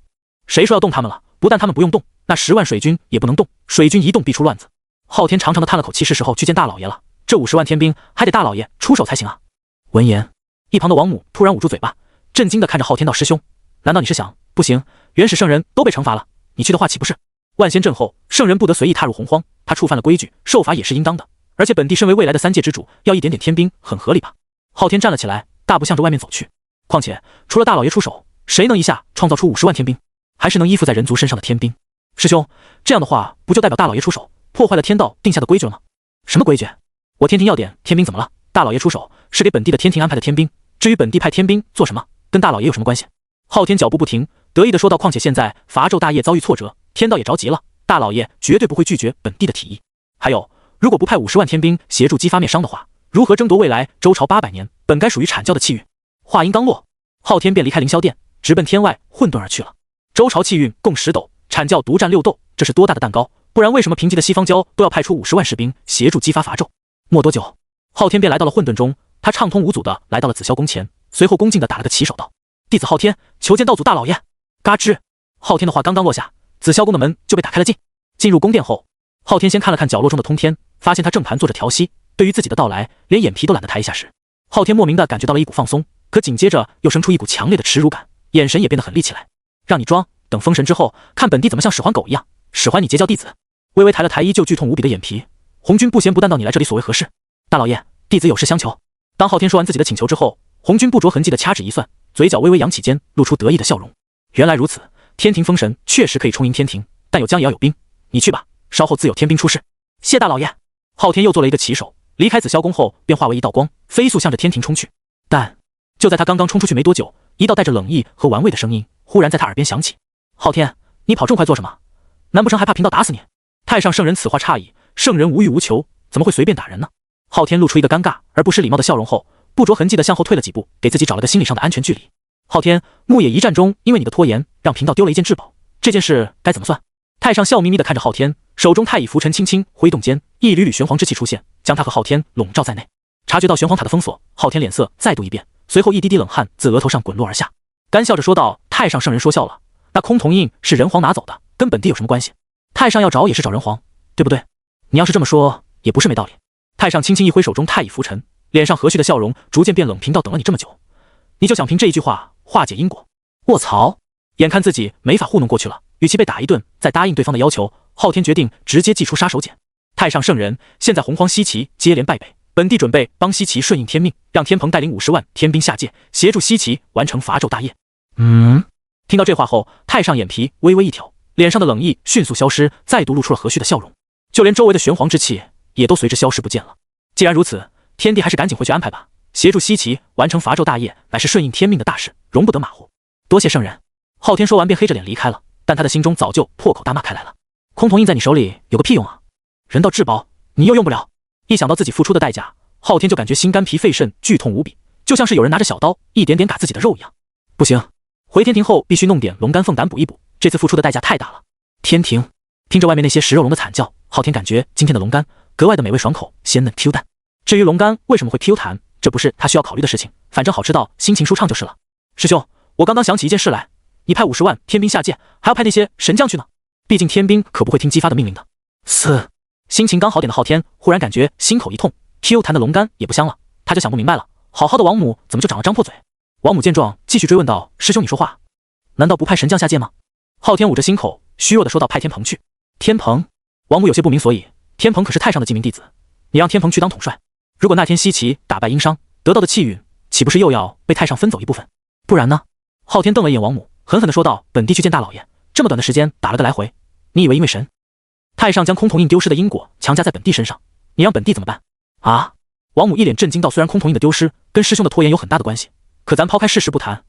谁说要动他们了？不但他们不用动，那10万水军也不能动，水军一动必出乱子。”昊天长长的叹了口气，是时候去见大老爷了，这50万天兵还得大老爷出手才行啊。闻言，一旁的王母突然捂住嘴巴，震惊地看着昊天道：“师兄，难道你是想不行？原始圣人都被惩罚了，你去的话岂不是？万仙阵后，圣人不得随意踏入洪荒，他触犯了规矩，受罚也是应当的。而且本帝身为未来的3界之主，要一点点天兵，很合理吧？”昊天站了起来，大步向着外面走去。况且除了大老爷出手，谁能一下创造出50万天兵？还是能依附在人族身上的天兵？师兄，这样的话，不就代表大老爷出手，破坏了天道定下的规矩了吗？什么规矩？我天庭要点天兵怎么了？大老爷出手是给本帝的天庭安排的天兵，至于本帝派天兵做什么，跟大老爷有什么关系？昊天脚步不停，得意地说道：“况且现在伐纣大业遭遇挫折，天道也着急了，大老爷绝对不会拒绝本帝的提议。还有，如果不派50万天兵协助姬发灭商的话，如何争夺未来周朝800年本该属于阐教的气运？”话音刚落，昊天便离开凌霄殿，直奔天外混沌而去了。周朝气运共10斗，阐教独占6斗，这是多大的蛋糕？不然为什么平级的西方教都要派出50万士兵协助姬发伐纣？没多久，昊天便来到了混沌中，他畅通无阻地来到了紫霄宫前，随后恭敬地打了个起手道：“弟子昊天求见道祖大老爷。”嘎吱，昊天的话刚刚落下，紫霄宫的门就被打开了。进入宫殿后，昊天先看了看角落中的通天，发现他正盘坐着调息，对于自己的到来连眼皮都懒得抬一下时，昊天莫名地感觉到了一股放松，可紧接着又生出一股强烈的耻辱感，眼神也变得很厉起来。让你装，等封神之后，看本帝怎么像使唤狗一样使唤你结教弟子。微微抬了抬依旧剧痛无比的眼皮，红军不咸不淡道：“你来这里所为何事？”大老爷，弟子有事相求。当昊天说完自己的请求之后，红军不着痕迹的掐指一算，嘴角微微扬起间，露出得意的笑容。原来如此，天庭封神确实可以充盈天庭，但有将也要有兵。你去吧，稍后自有天兵出世。谢大老爷。昊天又做了一个起手，离开紫霄宫后便化为一道光，飞速向着天庭冲去。但就在他刚刚冲出去没多久，一道带着冷意和玩味的声音忽然在他耳边响起：“昊天，你跑这么快做什么？难不成还怕贫道打死你？”太上圣人此话差矣，圣人无欲无求，怎么会随便打人呢？昊天露出一个尴尬而不失礼貌的笑容后，不着痕迹地向后退了几步，给自己找了个心理上的安全距离。昊天，牧野一战中因为你的拖延，让贫道丢了一件至宝，这件事该怎么算？太上笑眯眯地看着昊天，手中太乙拂尘轻轻挥动间，一缕缕玄黄之气出现，将他和昊天笼罩在内。察觉到玄黄塔的封锁，昊天脸色再度一变，随后一滴滴冷汗自额头上滚落而下，干笑着说道：“太上圣人说笑了，那崆峒印是人皇拿走的，跟本地有什么关系？太上要找也是找人皇，对不对？你要是这么说，也不是没道理。”太上轻轻一挥手中太乙拂尘，脸上和煦的笑容逐渐变冷。贫道等了你这么久，你就想凭这一句话化解因果？卧槽！眼看自己没法糊弄过去了，与其被打一顿，再答应对方的要求，昊天决定直接祭出杀手锏。太上圣人，现在洪荒西岐接连败北，本地准备帮西岐顺应天命，让天蓬带领50万天兵下界，协助西岐完成伐纣大业。听到这话后，太上眼皮微微一挑，脸上的冷意迅速消失，再度露出了和煦的笑容，就连周围的玄黄之气也都随之消失不见了。既然如此，天帝还是赶紧回去安排吧，协助西岐完成伐纣大业，乃是顺应天命的大事，容不得马虎。多谢圣人。昊天说完便黑着脸离开了，但他的心中早就破口大骂开来了。崆峒印在你手里有个屁用啊！人道至宝你又用不了。一想到自己付出的代价，昊天就感觉心肝脾肺肾剧痛无比，就像是有人拿着小刀一点点嘎自己的肉一样。不行，回天庭后必须弄点龙肝凤胆补一补，这次付出的代价太大了。天庭听着外面那些食肉龙的惨叫，昊天感觉今天的龙肝格外的美味爽口，鲜嫩 Q 弹。至于龙肝为什么会 Q 弹，这不是他需要考虑的事情，反正好吃到心情舒畅就是了。师兄，我刚想起一件事来，你派50万天兵下界，还要派那些神将去呢，毕竟天兵可不会听姬发的命令的。心情刚好点的昊天忽然感觉心口一痛，Q 弹的龙肝也不香了，他就想不明白了，好好的王母怎么就长了张破嘴？王母见状继续追问道：“师兄你说话，难道不派神将下界吗？”昊天捂着心口虚弱的说道：“派天蓬去。”天蓬？王母有些不明所以，天蓬可是太上的记名弟子，你让天蓬去当统帅，如果那天西岐打败殷商，得到的气运岂不是又要被太上分走一部分？不然呢？昊天瞪了一眼王母，狠狠地说道：“本地去见大老爷，这么短的时间打了个来回，你以为因为神太上将崆峒印丢失的因果强加在本地身上，你让本地怎么办啊？”王母一脸震惊道：“虽然崆峒印的丢失跟师兄的拖延有很大的关系，可咱抛开事实不谈，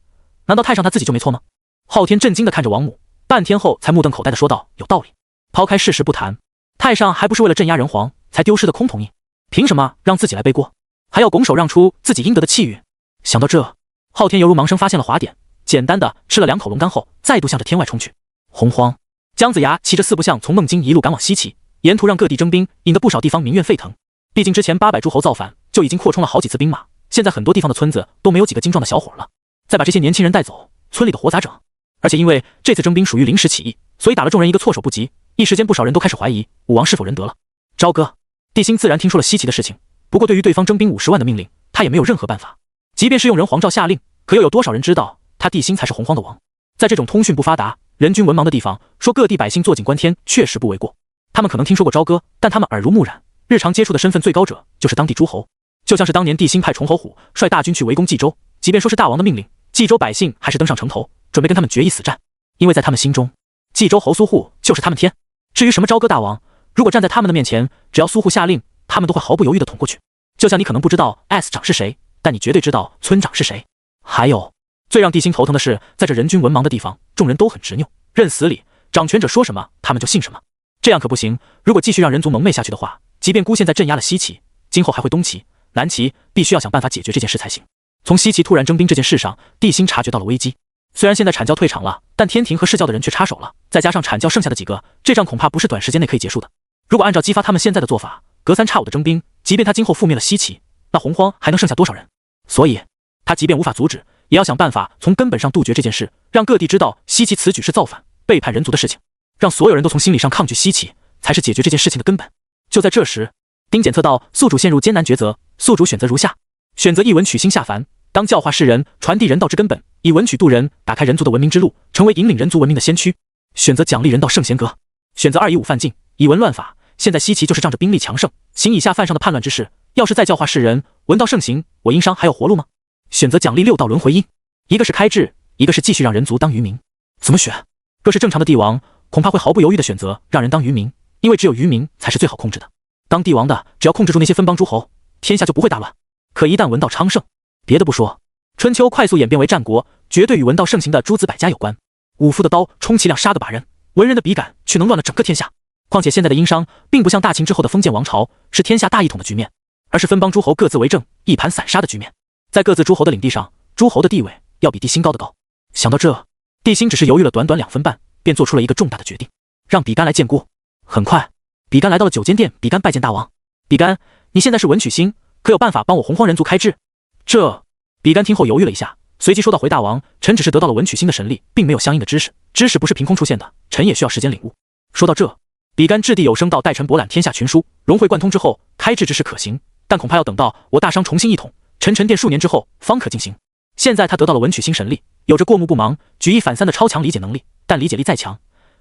难道太上他自己就没错吗？”昊天震惊地看着王母，半天后才目瞪口呆地说道：“有道理，抛开事实不谈，太上还不是为了镇压人皇才丢失的崆峒印，凭什么让自己来背锅，还要拱手让出自己应得的气运？”想到这，昊天犹如盲生发现了滑点，简单的吃了2口龙肝后，再度向着天外冲去。洪荒，姜子牙骑着4部象从孟津一路赶往西岐，沿途让各地征兵，引得不少地方民怨沸腾。毕竟之前800诸侯造反就已经扩充了好几次兵马，现在很多地方的村子都没有几个精壮的小伙了，再把这些年轻人带走，村里的活咋整？而且因为这次征兵属于临时起义，所以打了众人一个措手不及，一时间不少人都开始怀疑武王是否仁德了。朝歌，帝辛自然听说了西岐的事情，不过对于对方征兵50万的命令，他也没有任何办法。即便是用人皇诏下令，可又有多少人知道他帝辛才是洪荒的王？在这种通讯不发达、人均文盲的地方，说各地百姓坐井观天确实不为过。他们可能听说过朝歌，但他们耳濡目染，日常接触的身份最高者就是当地诸侯。就像是当年帝辛派崇侯虎率大军去围攻冀州，即便说是大王的命令，冀州百姓还是登上城头，准备跟他们决一死战。因为在他们心中，冀州侯苏护就是他们天。至于什么朝歌大王，如果站在他们的面前，只要苏护下令，他们都会毫不犹豫地捅过去。就像你可能不知道 S 长是谁，但你绝对知道村长是谁。还有，最让帝辛头疼的是，在这人均文盲的地方，众人都很执拗，认死理，掌权者说什么，他们就信什么。这样可不行，如果继续让人族蒙昧下去的话，即便孤现在镇压了西岐，今后还会东岐、南岐，必须要想办法解决这件事才行。从西岐突然征兵这件事上，帝辛察觉到了危机。虽然现在阐教退场了，但天庭和释教的人却插手了，再加上阐教剩下的几个，这仗恐怕不是短时间内可以结束的。如果按照姬发他们现在的做法，隔3差5的征兵，即便他今后覆灭了西岐，那洪荒还能剩下多少人？所以，他即便无法阻止，也要想办法从根本上杜绝这件事，让各地知道西岐此举是造反、背叛人族的事情，让所有人都从心理上抗拒西岐，才是解决这件事情的根本。就在这时，丁检测到宿主陷入艰难抉择，宿主选择如下：选择一文取心下凡，当教化世人，传递人道之根本；以文曲渡人，打开人族的文明之路，成为引领人族文明的先驱。选择奖励人道圣贤阁。选择2以5犯禁，以文乱法。现在西岐就是仗着兵力强盛，行以下犯上的叛乱之事，要是再教化世人，文道盛行，我殷商还有活路吗？选择奖励6道轮回因，一个是开智，一个是继续让人族当渔民。怎么选？若是正常的帝王，恐怕会毫不犹豫地选择让人当渔民，因为只有渔民才是最好控制的。当帝王的，只要控制住那些分邦诸侯，天下就不会大乱。可一旦文道昌盛，别的不说，春秋快速演变为战国，绝对与文道盛行的诸子百家有关。武夫的刀充其量杀个把人，文人的笔杆却能乱了整个天下。况且现在的殷商并不像大秦之后的封建王朝是天下大一统的局面，而是分邦诸侯各自为政，一盘散沙的局面。在各自诸侯的领地上，诸侯的地位要比地心高得高。想到这，地心只是犹豫了短短2分半，便做出了一个重大的决定，让比干来见姑。很快，比干来到了9间殿，比干拜见大王。比干，你现在是文曲星，可有办法帮我洪荒人族开智？这比干听后犹豫了一下，随即说道：回大王，臣只是得到了文曲星的神力，并没有相应的知识，知识不是凭空出现的，臣也需要时间领悟。说到这，比干掷地有声道：待臣博览天下群书，融会贯通之后，开智之事可行，但恐怕要等到我大商重新一统，臣沉淀数年之后方可进行。现在他得到了文曲星神力，有着过目不盲、举一反三的超强理解能力，但理解力再强，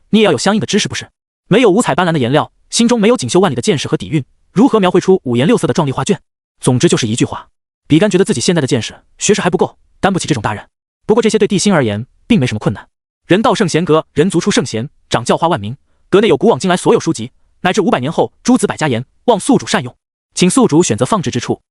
你也要有相应的知识不是？没有五彩斑斓的颜料，心中没有锦绣万里的见识和底蕴，如何描绘出五颜六色的壮丽画卷？总之就是一句话，比干觉得自己现在的见识、学识还不够，担不起这种大任。不过这些对地心而言并没什么困难。人道圣贤阁，人族出圣贤，长教化万民。阁内有古往今来所有书籍，乃至500年后诸子百家言，望宿主善用，请宿主选择放置之处。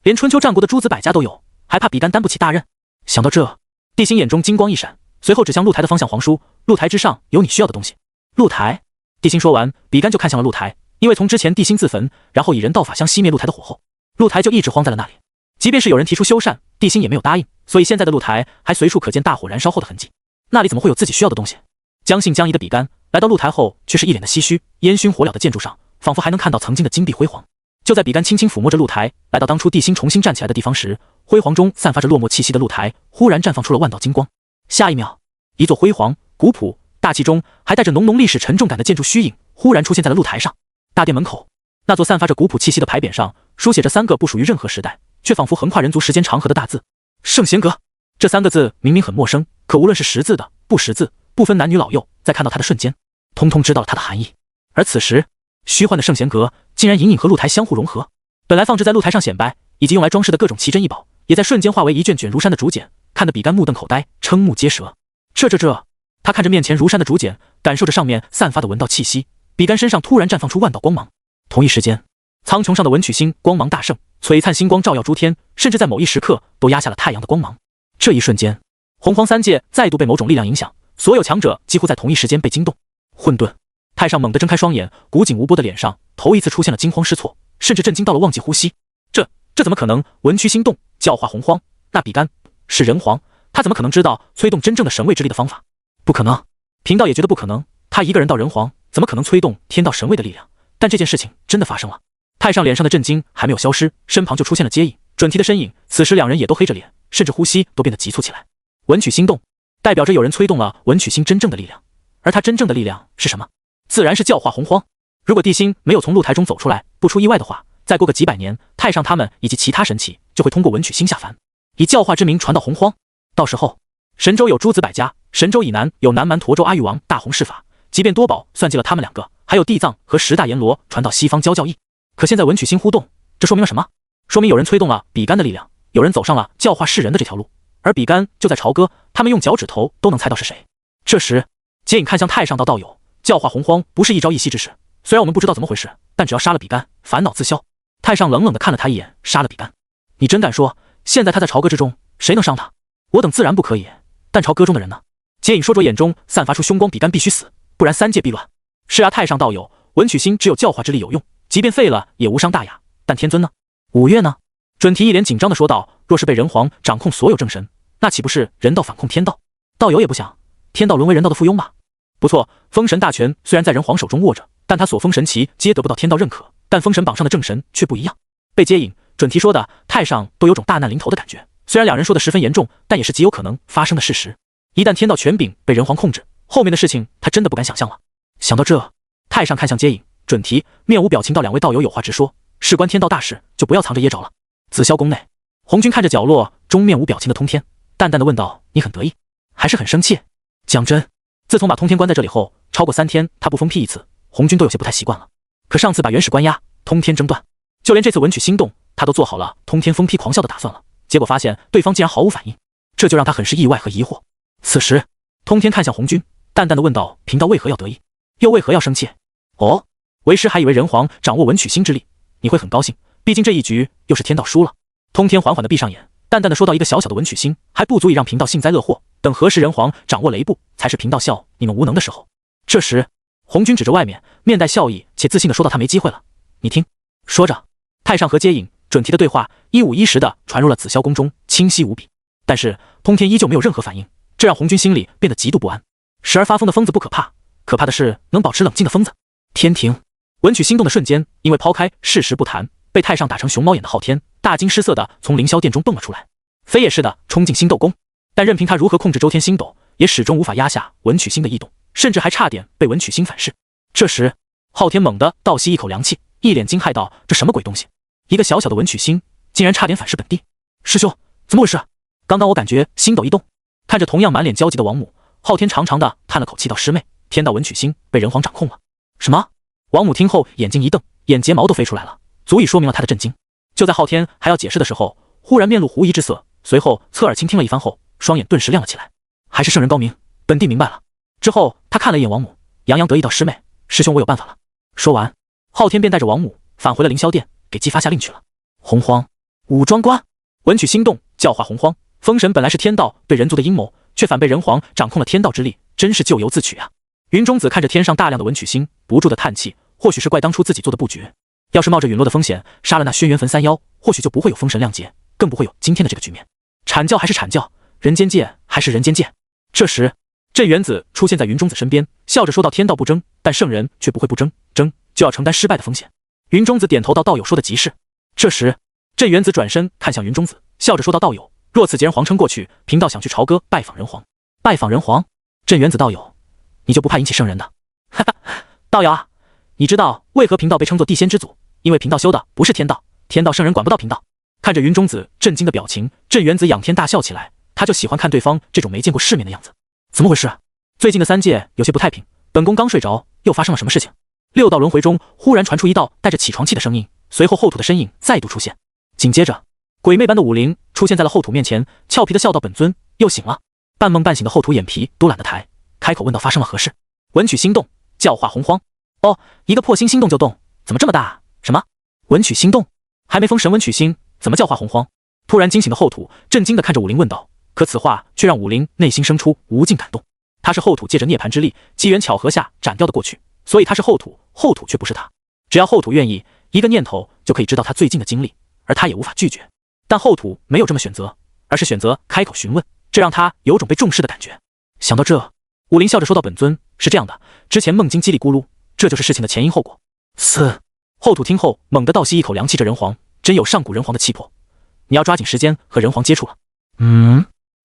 连春秋战国的诸子百家都有，还怕比干担不起大任？想到这，地心眼中金光一闪，随后指向露台的方向，皇叔，露台之上有你需要的东西。露台。地心说完，比干就看向了露台，因为从之前地心自焚，然后以人道法相熄灭露台的火后，露台就一直荒在了那里。即便是有人提出修缮，地心也没有答应，所以现在的露台还随处可见大火燃烧后的痕迹。那里怎么会有自己需要的东西？将信将疑的比干来到露台后，却是一脸的唏嘘，烟熏火燎的建筑上，仿佛还能看到曾经的金碧辉煌。就在比干轻轻抚摸着露台，来到当初地心重新站起来的地方时，辉煌中散发着落寞气息的露台忽然绽放出了万道金光。下一秒，一座辉煌、古朴、大气中还带着浓浓历史沉重感的建筑虚影忽然出现在了露台上。大殿门口，那座散发着古朴气息的牌匾上书写着3个不属于任何时代，却仿佛横跨人族时间长河的大字：圣贤阁。这3个字明明很陌生，可无论是识字的、不识字，不分男女老幼，在看到它的瞬间，通通知道了它的含义。而此时，虚幻的圣贤阁竟然隐隐和露台相互融合，本来放置在露台上显摆以及用来装饰的各种奇珍异宝，也在瞬间化为一卷卷如山的竹简，看得比干目瞪口呆，瞠目结舌。这，他看着面前如山的竹简，感受着上面散发的文道气息，比干身上突然绽放出万道光芒。同一时间，苍穹上的文曲星光芒大盛，璀璨星光照耀诸天，甚至在某一时刻都压下了太阳的光芒。这一瞬间，洪荒3界再度被某种力量影响，所有强者几乎在同一时间被惊动。混沌！太上猛地睁开双眼，古井无波的脸上头一次出现了惊慌失措，甚至震惊到了忘记呼吸。这怎么可能？文曲星动，教化洪荒，那比干是人皇，他怎么可能知道催动真正的神位之力的方法？不可能！贫道也觉得不可能，他一个人到人皇，怎么可能催动天道神位的力量？但这件事情真的发生了。太上脸上的震惊还没有消失，身旁就出现了接应准提的身影。此时两人也都黑着脸，甚至呼吸都变得急促起来。文曲星动，代表着有人催动了文曲星真正的力量，而他真正的力量是什么？自然是教化洪荒。如果地心没有从露台中走出来，不出意外的话，再过个几百年，太上他们以及其他神祇就会通过文曲星下凡，以教化之名传到洪荒。到时候，神州有诸子百家，神州以南有南蛮陀州阿育王大洪世法，即便多宝算计了他们2个，还有地藏和10大阎罗传到西方教教义。可现在文曲星互动，这说明了什么？说明有人催动了比干的力量，有人走上了教化世人的这条路，而比干就在朝歌，他们用脚趾头都能猜到是谁。这时，接引看向太上道：道友，教化洪荒不是一朝一夕之事，虽然我们不知道怎么回事，但只要杀了比干，烦恼自消。太上冷冷地看了他一眼，杀了比干，你真敢说？现在他在朝歌之中，谁能伤他？我等自然不可以，但朝歌中的人呢？接引说着，眼中散发出凶光，比干必须死，不然3界必乱。是啊，太上道友，文曲星只有教化之力有用，即便废了也无伤大雅，但天尊呢？5岳呢？准提一脸紧张地说道，若是被人皇掌控所有正神，那岂不是人道反控天道？道友也不想天道沦为人道的附庸吧？不错，封神大权虽然在人皇手中握着，但他所封神旗皆得不到天道认可，但封神榜上的正神却不一样。被接引，准提说的太上都有种大难临头的感觉，虽然两人说的十分严重，但也是极有可能发生的事实。一旦天道权柄被人皇控制，后面的事情他真的不敢想象了。想到这，太上看向接引、准提，面无表情道：两位道友有话直说，事关天道大事，就不要藏着掖着了。紫霄宫内，红军看着角落中面无表情的通天，淡淡的问道：你很得意，还是很生气？讲真，自从把通天关在这里后，超过3天他不封批一次，红军都有些不太习惯了。可上次把原始关押，通天争断，就连这次文曲星动，他都做好了通天封批狂笑的打算了。结果发现对方竟然毫无反应，这就让他很是意外和疑惑。此时，通天看向红军，淡淡的问道：贫道为何要得意，又为何要生气？哦，为师还以为人皇掌握文曲星之力，你会很高兴，毕竟这一局又是天道输了。通天缓缓的闭上眼，淡淡的说道：一个小小的文曲星还不足以让贫道幸灾乐祸，等何时人皇掌握雷部，才是贫道笑你们无能的时候。这时，红军指着外面，面带笑意且自信地说道：“他没机会了，你听。”说着，太上和接引准提的对话一五一十地传入了紫霄宫中，清晰无比。但是通天依旧没有任何反应，这让红军心里变得极度不安。时而发疯的疯子不可怕，可怕的是能保持冷静的疯子。天庭，文曲心动的瞬间，因为抛开事实不谈，被太上打成熊猫眼的昊天大惊失色地从凌霄殿中蹦了出来，飞也似的冲进星斗宫。但任凭他如何控制周天星斗，也始终无法压下文曲星的异动，甚至还差点被文曲星反噬。这时，昊天猛地倒吸一口凉气，一脸惊骇道：“这什么鬼东西？一个小小的文曲星，竟然差点反噬本帝！师兄，怎么回事？刚刚我感觉星斗一动。”看着同样满脸焦急的王母，昊天长长的叹了口气道：“师妹，天道文曲星被人皇掌控了。”什么？王母听后眼睛一瞪，眼睫毛都飞出来了，足以说明了他的震惊。就在昊天还要解释的时候，忽然面露狐疑之色，随后侧耳倾听了一番后，双眼顿时亮了起来。还是圣人高明，本帝明白了。之后他看了一眼王母，洋洋得意道：“师妹，师兄我有办法了。”说完，昊天便带着王母返回了凌霄殿，给姬发下令去了。洪荒，武装关，文曲心动，教化洪荒。封神本来是天道对人族的阴谋，却反被人皇掌控了天道之力，真是咎由自取啊！云中子看着天上大量的文曲星，不住的叹气，或许是怪当初自己做的不绝。要是冒着陨落的风险杀了那轩辕焚三妖，或许就不会有封神亮节，更不会有今天的这个局面。阐教还是阐教，人间界还是人间界。这时，镇元子出现在云中子身边，笑着说道：“天道不争，但圣人却不会不争，争就要承担失败的风险。”云中子点头道：“道友说的极是。”这时，镇元子转身看向云中子，笑着说道：“道友，若此劫人皇称过去，贫道想去朝歌拜访人皇。”拜访人皇？镇元子道友，你就不怕引起圣人的？哈哈，道友啊，你知道为何贫道被称作地仙之祖？因为贫道修的不是天道，天道圣人管不到贫道。看着云中子震惊的表情，镇元子仰天大笑起来。他就喜欢看对方这种没见过世面的样子。怎么回事？最近的三界有些不太平，本宫刚睡着，又发生了什么事情？六道轮回中忽然传出一道带着起床气的声音，随后后土的身影再度出现。紧接着，鬼魅般的武灵出现在了后土面前，俏皮的笑道：“本尊又醒了。”半梦半醒的后土眼皮都懒得抬，开口问道：“发生了何事？”文曲心动，教化洪荒。哦，一个破星心动就动，怎么这么大？什么？文曲心动？还没封神文曲星，怎么教化洪荒？突然惊醒的后土震惊地看着武灵问道。可此话却让武灵内心生出无尽感动。他是后土借着涅槃之力，机缘巧合下斩掉的过去，所以他是后土，后土却不是他。只要后土愿意，一个念头就可以知道他最近的经历，而他也无法拒绝。但后土没有这么选择，而是选择开口询问，这让他有种被重视的感觉。想到这，武灵笑着说道：“本尊是这样的，之前梦境叽里咕噜，这就是事情的前因后果。”嘶！后土听后猛地倒吸一口凉气，这人皇真有上古人皇的气魄，你要抓紧时间和人皇接触了。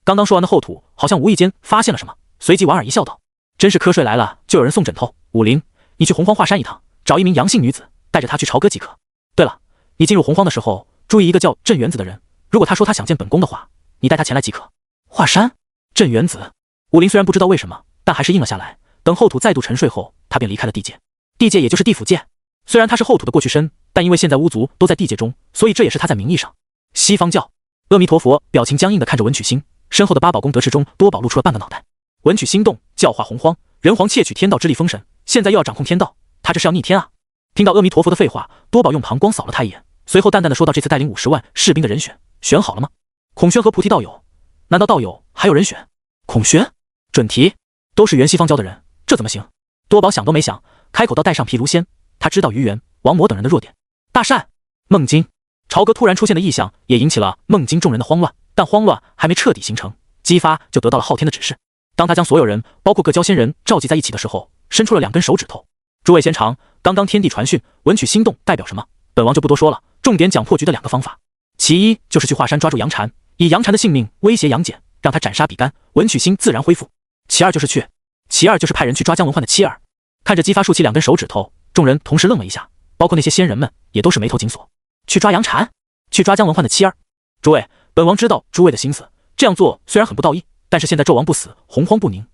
刚刚说完的后土好像无意间发现了什么，随即莞尔一笑道：“真是瞌睡来了就有人送枕头。武灵，你去洪荒华山一趟，找一名阳性女子，带着她去朝歌即可。对了，你进入洪荒的时候，注意一个叫镇元子的人，如果他说他想见本宫的话，你带他前来即可。”华山？镇元子？武灵虽然不知道为什么，但还是应了下来。等后土再度沉睡后，他便离开了地界。地界也就是地府界，虽然他是后土的过去身，但因为现在巫族都在地界中，所以这也是他在名义上。西方教，阿弥陀佛表情僵硬地看着文曲星。身后的八宝宫德池中，多宝露出了半个脑袋。文曲心动，教化洪荒，人皇窃取天道之力封神，现在又要掌控天道，他这是要逆天啊！听到阿弥陀佛的废话，多宝用膀胱扫了他一眼，随后淡淡的说道：“这次带领50万士兵的人选，选好了吗？”孔宣和菩提道友，难道道友还有人选？孔宣、准提都是原西方教的人，这怎么行？多宝想都没想，开口道：“带上毗卢仙，他知道于元、王魔等人的弱点。”大善，梦境，朝歌突然出现的异象也引起了梦境众人的慌乱。但慌乱还没彻底形成，姬发就得到了昊天的指示。当他将所有人，包括各蛟仙人召集在一起的时候，伸出了2根手指头。诸位仙长，刚刚天地传讯，文曲心动代表什么？本王就不多说了，重点讲破局的2个方法。其一就是去华山抓住杨禅，以杨禅的性命威胁杨戬，让他斩杀比干，文曲星自然恢复。其二就是派人去抓姜文焕的妻儿。看着姬发竖起2根手指头，众人同时愣了一下，包括那些仙人们也都是眉头紧锁。去抓杨禅，去抓姜文焕的妻儿。诸位，本王知道诸位的心思，这样做虽然很不道义，但是现在纣王不死，洪荒不宁，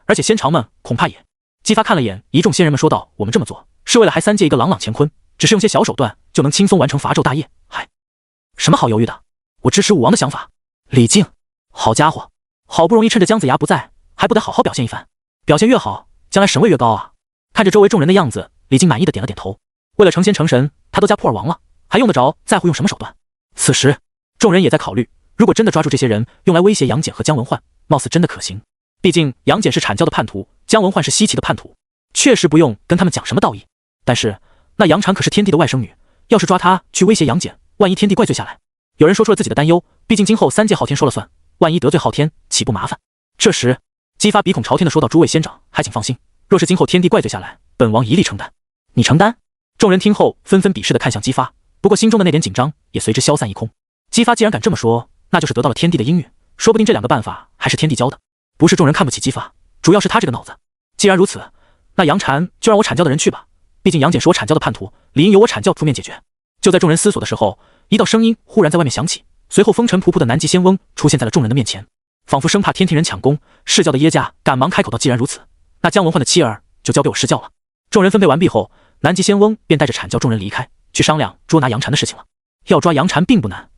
而且仙长们恐怕也……姬发看了眼一众仙人们，说道：“我们这么做是为了还三界一个朗朗乾坤，只是用些小手段就能轻松完成伐纣大业，还什么好犹豫的？我支持武王的想法。”李靖，好家伙，好不容易趁着姜子牙不在，还不得好好表现一番？表现越好，将来神位越高啊！看着周围众人的样子，李靖满意的点了点头。为了成仙成神，他都加破尔王了，还用得着在乎用什么手段？此时众人也在考虑，如果真的抓住这些人用来威胁杨戬和姜文焕，貌似真的可行。毕竟杨戬是阐教的叛徒，姜文焕是西岐的叛徒，确实不用跟他们讲什么道义。但是那杨禅可是天帝的外甥女，要是抓她去威胁杨戬，万一天帝怪罪下来，有人说出了自己的担忧，毕竟今后3界昊天说了算，万一得罪昊天，岂不麻烦？这时姬发鼻孔朝天的说道：“诸位仙长，还请放心，若是今后天帝怪罪下来，本王一力承担。”你承担？众人听后纷纷鄙视的看向姬发，不过心中的那点紧张也随之消散一空。姬发既然敢这么说，那就是得到了天帝的应允，说不定这2个办法还是天帝教的。不是众人看不起姬发，主要是他这个脑子。既然如此，那杨禅就让我阐教的人去吧，毕竟杨戬是我阐教的叛徒，理应由我阐教出面解决。就在众人思索的时候，一道声音忽然在外面响起，随后风尘仆仆的南极仙翁出现在了众人的面前，仿佛生怕天庭人抢功，释教的耶驾赶忙开口道：“既然如此，那姜文焕的妻儿就交给我施教了。”众人分配完毕后，南极仙翁便带着阐教众人离开，去商量捉拿杨禅的事情了。要抓杨禅并不难，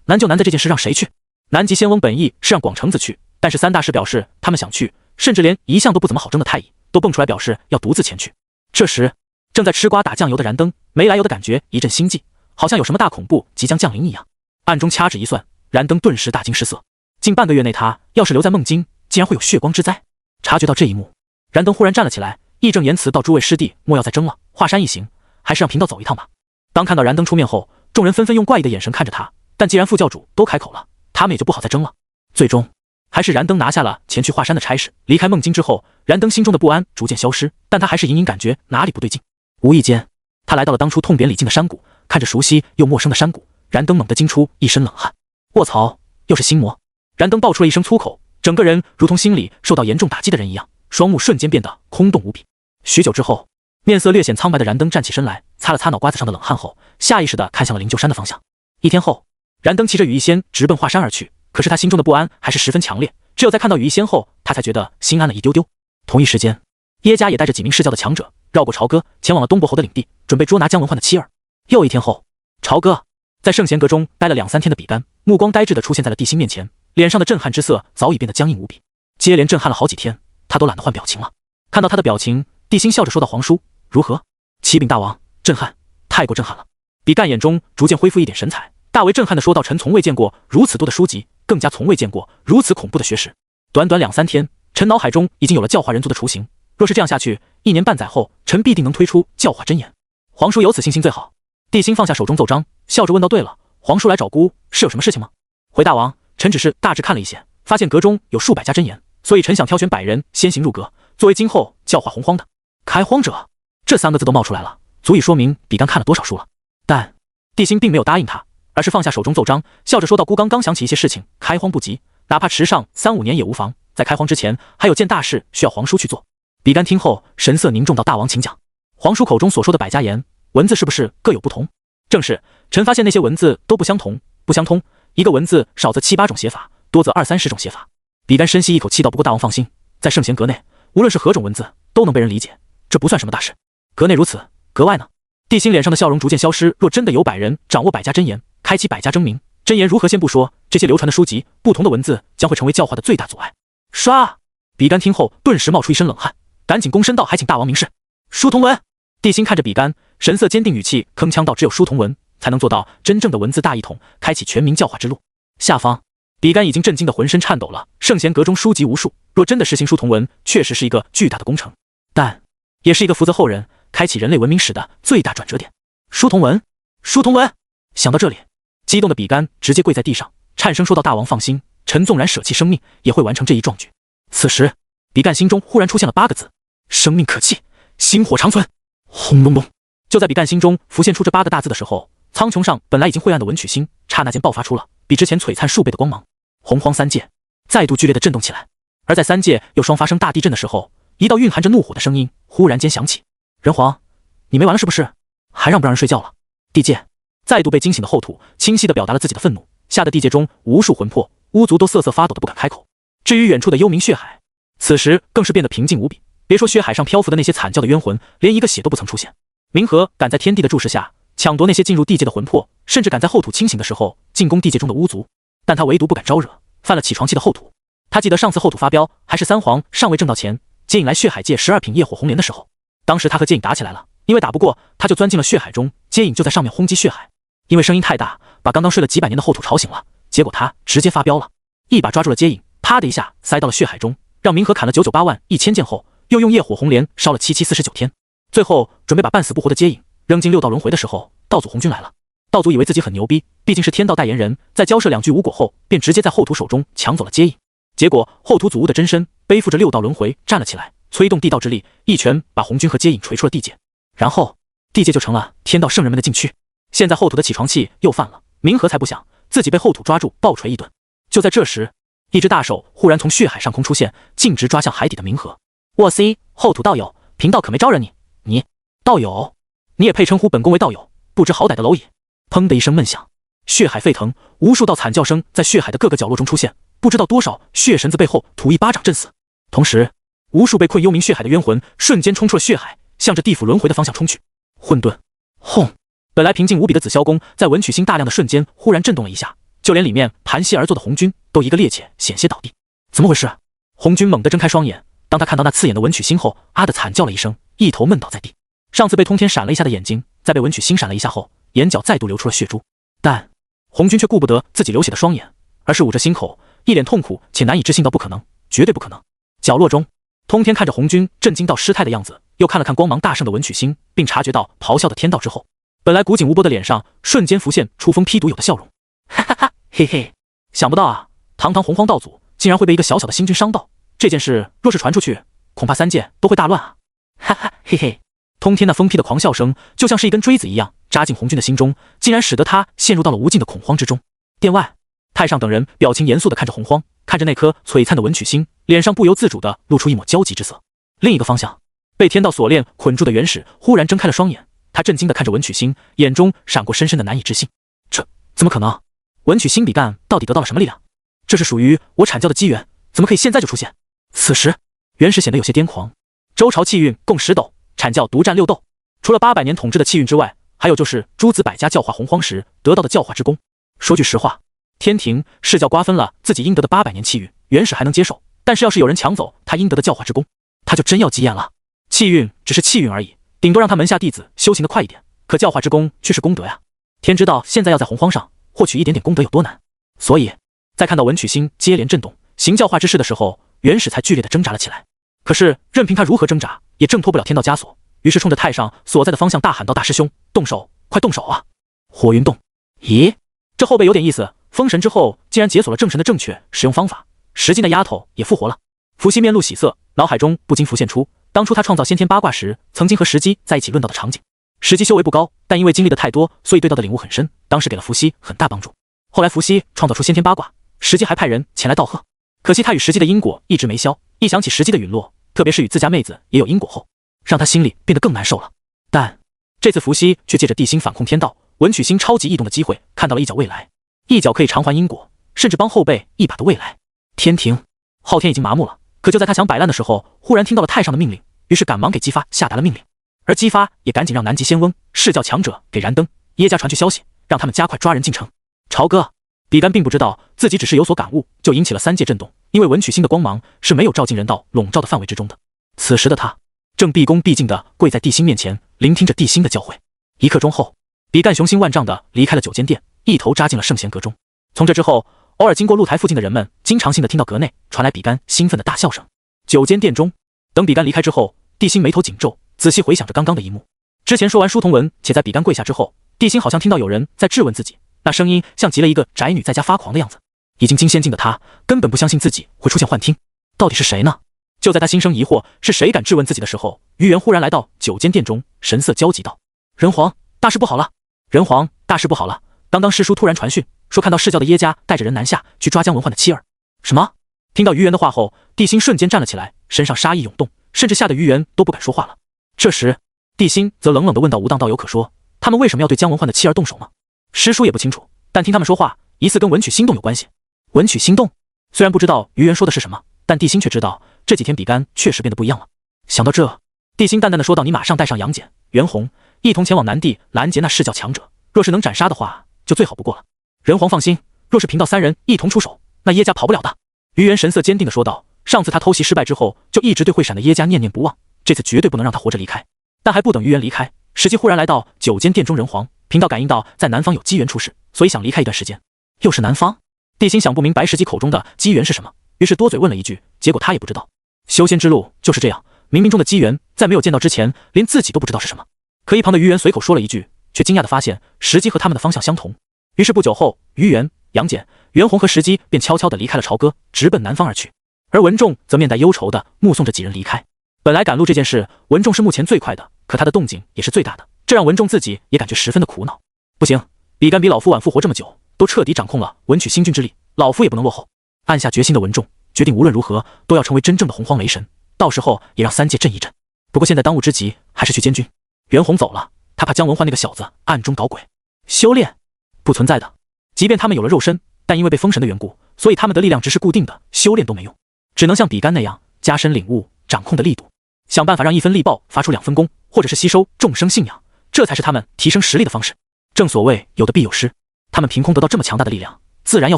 难就难在这件事让谁去。南极仙翁本意是让广成子去，但是3大师表示他们想去，甚至连一向都不怎么好争的太乙都蹦出来表示要独自前去。这时正在吃瓜打酱油的燃灯没来由的感觉一阵心悸，好像有什么大恐怖即将降临一样，暗中掐指一算，燃灯顿时大惊失色。近半个月内他要是留在梦境，竟然会有血光之灾。察觉到这一幕，燃灯忽然站了起来，义正言辞道：“诸位师弟莫要再争了，华山一行还是让贫道走一趟吧。”当看到燃灯出面后，众人纷纷用怪异的眼神看着他，但既然副教主都开口了，他们也就不好再争了。最终还是燃灯拿下了前去华山的差事。离开梦境之后，燃灯心中的不安逐渐消失，但他还是隐隐感觉哪里不对劲。无意间他来到了当初痛扁李靖的山谷，看着熟悉又陌生的山谷，燃灯猛地惊出一身冷汗。卧槽，又是心魔！燃灯爆出了一声粗口，整个人如同心里受到严重打击的人一样，双目瞬间变得空洞无比。许久之后，面色略显苍白的燃灯站起身来，擦了擦脑瓜子上的冷汗后，下意识地看向了灵鹫山的方向。1天后，燃灯骑着羽翼仙直奔华山而去，可是他心中的不安还是十分强烈，只有在看到羽翼仙后，他才觉得心安了一丢丢。同一时间，耶加也带着几名释教的强者绕过朝歌，前往了东伯侯的领地，准备捉拿姜文焕的妻儿。又1天后，朝歌在圣贤阁中待了2-3天的比干，目光呆滞地出现在了帝辛面前，脸上的震撼之色早已变得僵硬无比。接连震撼了好几天，他都懒得换表情了。看到他的表情，帝辛笑着说道：“皇叔如何？”启禀大王，震撼，太过震撼了。比干眼中逐渐恢复一点神采，大为震撼地说道：“臣从未见过如此多的书籍，更加从未见过如此恐怖的学识。短短2-3天，臣脑海中已经有了教化人族的雏形。若是这样下去，1年半载后，臣必定能推出教化真言。皇叔有此信心最好。”帝辛放下手中奏章，笑着问道：“对了，皇叔来找姑是有什么事情吗？”回大王，臣只是大致看了一些，发现阁中有数百家真言，所以臣想挑选100人先行入阁，作为今后教化洪荒的开荒者。这3个字都冒出来了，足以说明比干看了多少书了。但帝辛并没有答应他，而是放下手中奏章，笑着说道：“姑刚想起一些事情，开荒不急，哪怕迟上3-5年也无妨。在开荒之前，还有件大事需要皇叔去做。”比干听后神色凝重道：“大王请讲。皇叔口中所说的100家言，文字是不是各有不同？”正是，臣发现那些文字都不相同，不相通，一个文字少则7-8种写法，多则20-30种写法。比干深吸一口气道：“不过大王放心，在圣贤阁内，无论是何种文字，都能被人理解，这不算什么大事。阁内如此，阁外呢？”帝辛脸上的笑容逐渐消失。若真的有100人掌握100家真言，开启100家争鸣，真言如何先不说，这些流传的书籍，不同的文字将会成为教化的最大阻碍。唰！比干听后顿时冒出一身冷汗，赶紧躬身道：“还请大王明示。”书同文。帝辛看着比干，神色坚定，语气铿锵道：“只有书同文，才能做到真正的文字大一统，开启全民教化之路。”下方，比干已经震惊得浑身颤抖了。圣贤阁中书籍无数，若真的实行书同文，确实是一个巨大的工程，但也是一个福泽后人开启人类文明史的最大转折点。书同文，书同文！想到这里，激动的比干直接跪在地上，颤声说道：“大王放心，臣纵然舍弃生命，也会完成这一壮举。”此时，比干心中忽然出现了8个字：生命可弃，薪火长存。轰隆隆！就在比干心中浮现出这8个大字的时候，苍穹上本来已经晦暗的文曲星，刹那间爆发出了比之前璀璨数倍的光芒。洪荒3界再度剧烈的震动起来。而在3界又双发生大地震的时候，一道蕴含着怒火的声音忽然间响起：“人皇，你没完了是不是？还让不让人睡觉了？”地界再度被惊醒的后土清晰地表达了自己的愤怒，吓得地界中无数魂魄巫族都瑟瑟发抖的不敢开口。至于远处的幽冥血海，此时更是变得平静无比。别说血海上漂浮的那些惨叫的冤魂，连一个血都不曾出现。冥河敢在天帝的注视下抢夺那些进入地界的魂魄，甚至敢在后土清醒的时候进攻地界中的巫族，但他唯独不敢招惹犯了起床气的后土。他记得上次后土发飙还是3皇尚未正道前接引来血海界12品业火红莲的时候，当时他和接引打起来了，因为打不过，他就钻进了血海中，接引就在上面轰击血海。因为声音太大，把刚刚睡了几百年的后土吵醒了，结果他直接发飙了，一把抓住了接引，啪的一下塞到了血海中，让冥河砍了998万1000剑后，又用业火红莲烧了7749天，最后准备把半死不活的接引扔进6道轮回的时候，道祖红军来了。道祖以为自己很牛逼，毕竟是天道代言人，在交涉2具无果后，便直接在后土手中抢走了接引。结果后土祖屋的真身背负着6道轮回站了起来，催动地道之力，一拳把红军和接引锤出了地界，然后地界就成了天道圣人们的禁区。现在后土的起床气又犯了，冥河才不想自己被后土抓住暴锤一顿。就在这时，一只大手忽然从血海上空出现，径直抓向海底的冥河。我 C 后土道友，贫道可没招惹你。你道友，你也配称呼本宫为道友？不知好歹的蝼蚁！砰的一声闷响，血海沸腾，无数道惨叫声在血海的各个角落中出现，不知道多少血神子背后土一巴掌震死。同时，无数被困幽冥血海的冤魂瞬间冲出了血海，向着地府轮回的方向冲去。混沌！轰！本来平静无比的紫霄宫，在文曲星大亮的瞬间忽然震动了一下，就连里面盘膝而坐的红军都一个趔趄，险些倒地。怎么回事？红军猛地睁开双眼，当他看到那刺眼的文曲星后，啊的惨叫了一声，一头闷倒在地。上次被通天闪了一下的眼睛，在被文曲星闪了一下后，眼角再度流出了血珠。但红军却顾不得自己流血的双眼，而是捂着心口，一脸痛苦且难以置信到不可能，绝对不可能。角落中，通天看着红军震惊到失态的样子，又看了看光芒大盛的文曲星，并察觉到咆哮的天道之后，本来古井无波的脸上瞬间浮现出风批独有的笑容。哈哈哈，嘿嘿，想不到啊，堂堂洪荒道祖竟然会被一个小小的星君伤到，这件事若是传出去，恐怕3界都会大乱啊！哈哈，嘿嘿。通天那疯批的狂笑声就像是一根锥子一样扎进红军的心中，竟然使得他陷入到了无尽的恐慌之中。殿外，太上等人表情严肃地看着洪荒，看着那颗璀璨的文曲星，脸上不由自主地露出一抹焦急之色。另一个方向，被天道锁链捆住的元始忽然睁开了双眼，他震惊地看着文曲星，眼中闪过深深的难以置信。这怎么可能？文曲星比干到底得到了什么力量？这是属于我阐教的机缘，怎么可以现在就出现？此时，元始显得有些癫狂。周朝气运共10斗，阐教独占6斗，除了800年统治的气运之外，还有就是诸子百家教化洪荒时得到的教化之功。说句实话，天庭释教瓜分了自己应得的800年气运，元始还能接受，但是要是有人抢走他应得的教化之功，他就真要急眼了。气运只是气运而已，顶多让他门下弟子修行的快一点，可教化之功却是功德呀。天知道现在要在洪荒上获取一点点功德有多难，所以在看到文曲星接连震动行教化之事的时候，元始才剧烈的挣扎了起来。可是任凭他如何挣扎，也挣脱不了天道枷锁，于是冲着太上所在的方向大喊道：“大师兄，动手，快动手啊！”火云洞，咦，这后辈有点意思，封神之后竟然解锁了正神的正确使用方法，实际那丫头也复活了。伏羲面露喜色，脑海中不禁浮现出当初他创造先天八卦时曾经和石矶在一起论道的场景。石矶修为不高，但因为经历的太多，所以对道的领悟很深，当时给了伏羲很大帮助。后来伏羲创造出先天八卦，石矶还派人前来道贺，可惜他与石矶的因果一直没消，一想起石矶的陨落，特别是与自家妹子也有因果后，让他心里变得更难受了。但这次伏羲却借着地心反控天道，文曲星超级异动的机会，看到了一角未来，一角可以偿还因果，甚至帮后辈一把的未来。天庭，昊天已经麻木了，可就在他想摆烂的时候，忽然听到了太上的命令，于是赶忙给姬发下达了命令，而姬发也赶紧让南极仙翁、释教强者给燃灯、耶家传去消息，让他们加快抓人进程。朝哥，比干并不知道自己只是有所感悟，就引起了3界震动，因为文曲星的光芒是没有照进人道笼罩的范围之中的。此时的他正毕恭毕敬地跪在地心面前，聆听着地心的教诲。一刻钟后，比干雄心万丈地离开了九间殿，一头扎进了圣贤阁中。从这之后，偶尔经过露台附近的人们经常性地听到阁内传来比干兴奋的大笑声。九间殿中，等比干离开之后，地心眉头紧皱，仔细回想着刚刚的一幕。之前说完书同文，且在比干跪下之后，地心好像听到有人在质问自己，那声音像极了一个宅女在家发狂的样子。已经经仙境的他根本不相信自己会出现幻听，到底是谁呢？就在他心生疑惑是谁敢质问自己的时候，于元忽然来到九间殿中，神色焦急道：“人皇，大事不好了！人皇，大事不好了！刚刚师叔突然传讯，说看到释教的耶家带着人南下去抓姜文焕的妻儿。”什么？听到于元的话后，地心瞬间站了起来，身上杀意涌动，甚至吓得于元都不敢说话了。这时，地心则冷冷地问道：“无当道友可说，他们为什么要对姜文焕的妻儿动手吗？”师叔也不清楚，但听他们说话，疑似跟文曲心动有关系。文曲心动？虽然不知道于元说的是什么，但地心却知道这几天比干确实变得不一样了。想到这，地心淡淡的说道：“你马上带上杨戬、袁弘，一同前往南地拦截那释教强者。若是能斩杀的话，就最好不过了。人皇放心，若是贫道3人一同出手，那耶家跑不了的。”于元神色坚定的说道：“上次他偷袭失败之后，就一直对会闪的耶家念念不忘，这次绝对不能让他活着离开。”但还不等于元离开，时机忽然来到九间殿中。人皇，贫道感应到在南方有机缘出世，所以想离开一段时间。又是南方？地心想不明白时机口中的机缘是什么，于是多嘴问了一句，结果他也不知道。修仙之路就是这样，冥冥中的机缘，在没有见到之前，连自己都不知道是什么。可一旁的于元随口说了一句，却惊讶地发现时机和他们的方向相同。于是不久后，于元、杨戬、袁弘和石矶便悄悄地离开了朝歌，直奔南方而去。而文仲则面带忧愁地目送着几人离开。本来赶路这件事，文仲是目前最快的，可他的动静也是最大的，这让文仲自己也感觉十分的苦恼。不行，比干比老夫晚复活这么久，都彻底掌控了文曲星君之力，老夫也不能落后。暗下决心的文仲决定无论如何都要成为真正的洪荒雷神，到时候也让三界震一震。不过现在当务之急还是去监军。袁弘走了，他怕姜文焕那个小子暗中搞鬼。修炼不存在的，即便他们有了肉身，但因为被封神的缘故，所以他们的力量值是固定的，修炼都没用，只能像比干那样加深领悟掌控的力度，想办法让一分力爆发出2分功，或者是吸收众生信仰，这才是他们提升实力的方式。正所谓有的必有失，他们凭空得到这么强大的力量，自然要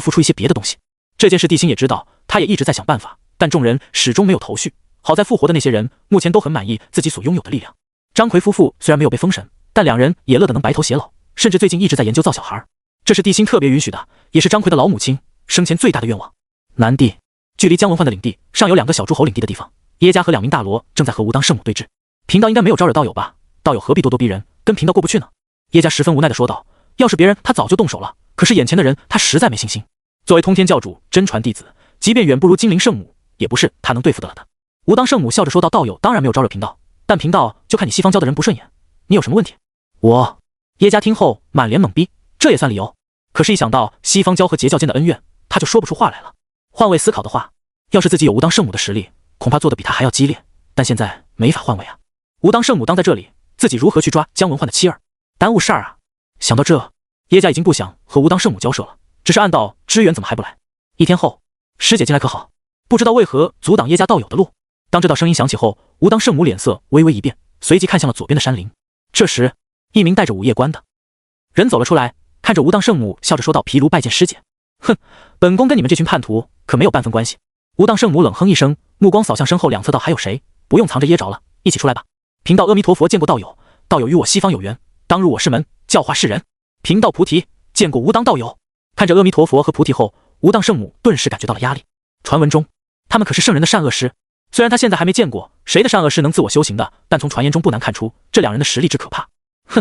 付出一些别的东西。这件事地心也知道，他也一直在想办法，但众人始终没有头绪。好在复活的那些人目前都很满意自己所拥有的力量。张奎夫妇虽然没有被封神，但两人也乐得能白头偕老，甚至最近一直在研究造小孩，这是地心特别允许的，也是张奎的老母亲生前最大的愿望。南地，距离姜文焕的领地上有2个小诸侯领地的地方，耶加和2名大罗正在和吴当圣母对峙。贫道应该没有招惹道友吧？道友何必咄咄逼人，跟贫道过不去呢？耶加十分无奈地说道。要是别人他早就动手了，可是眼前的人他实在没信心。作为通天教主真传弟子，即便远不如精灵圣母，也不是他能对付得了的。吴当圣母笑着说道，道友当然没有招惹贫道，但贫道就看你西方教的人不顺眼，你有什么问题？我耶加听后满脸懵逼，这也算理由？可是一想到西方教和截教间的恩怨，他就说不出话来了。换位思考的话，要是自己有吴当圣母的实力，恐怕做得比他还要激烈，但现在没法换位啊。吴当圣母当在这里，自己如何去抓姜文焕的妻儿？耽误事儿啊。想到这，耶加已经不想和吴当圣母交涉了，只是暗道支援怎么还不来。1天后，师姐进来可好？不知道为何阻挡耶加道友的路。当这道声音响起后，吴当圣母脸色微微一变，随即看向了左边的山林。这时，一名戴着午夜冠的人走了出来，看着吴当圣母，笑着说道：“毗卢拜见师姐。”哼，本宫跟你们这群叛徒可没有半分关系。吴当圣母冷哼一声，目光扫向身后两侧道：“还有谁？不用藏着掖着了，一起出来吧。贫道阿弥陀佛见过道友，道友与我西方有缘，当入我师门，教化世人。贫道菩提见过吴当道友。”看着阿弥陀佛和菩提后，吴当圣母顿时感觉到了压力。传闻中，他们可是圣人的善恶师。虽然他现在还没见过谁的善恶师能自我修行的，但从传言中不难看出这两人的实力之可怕。哼，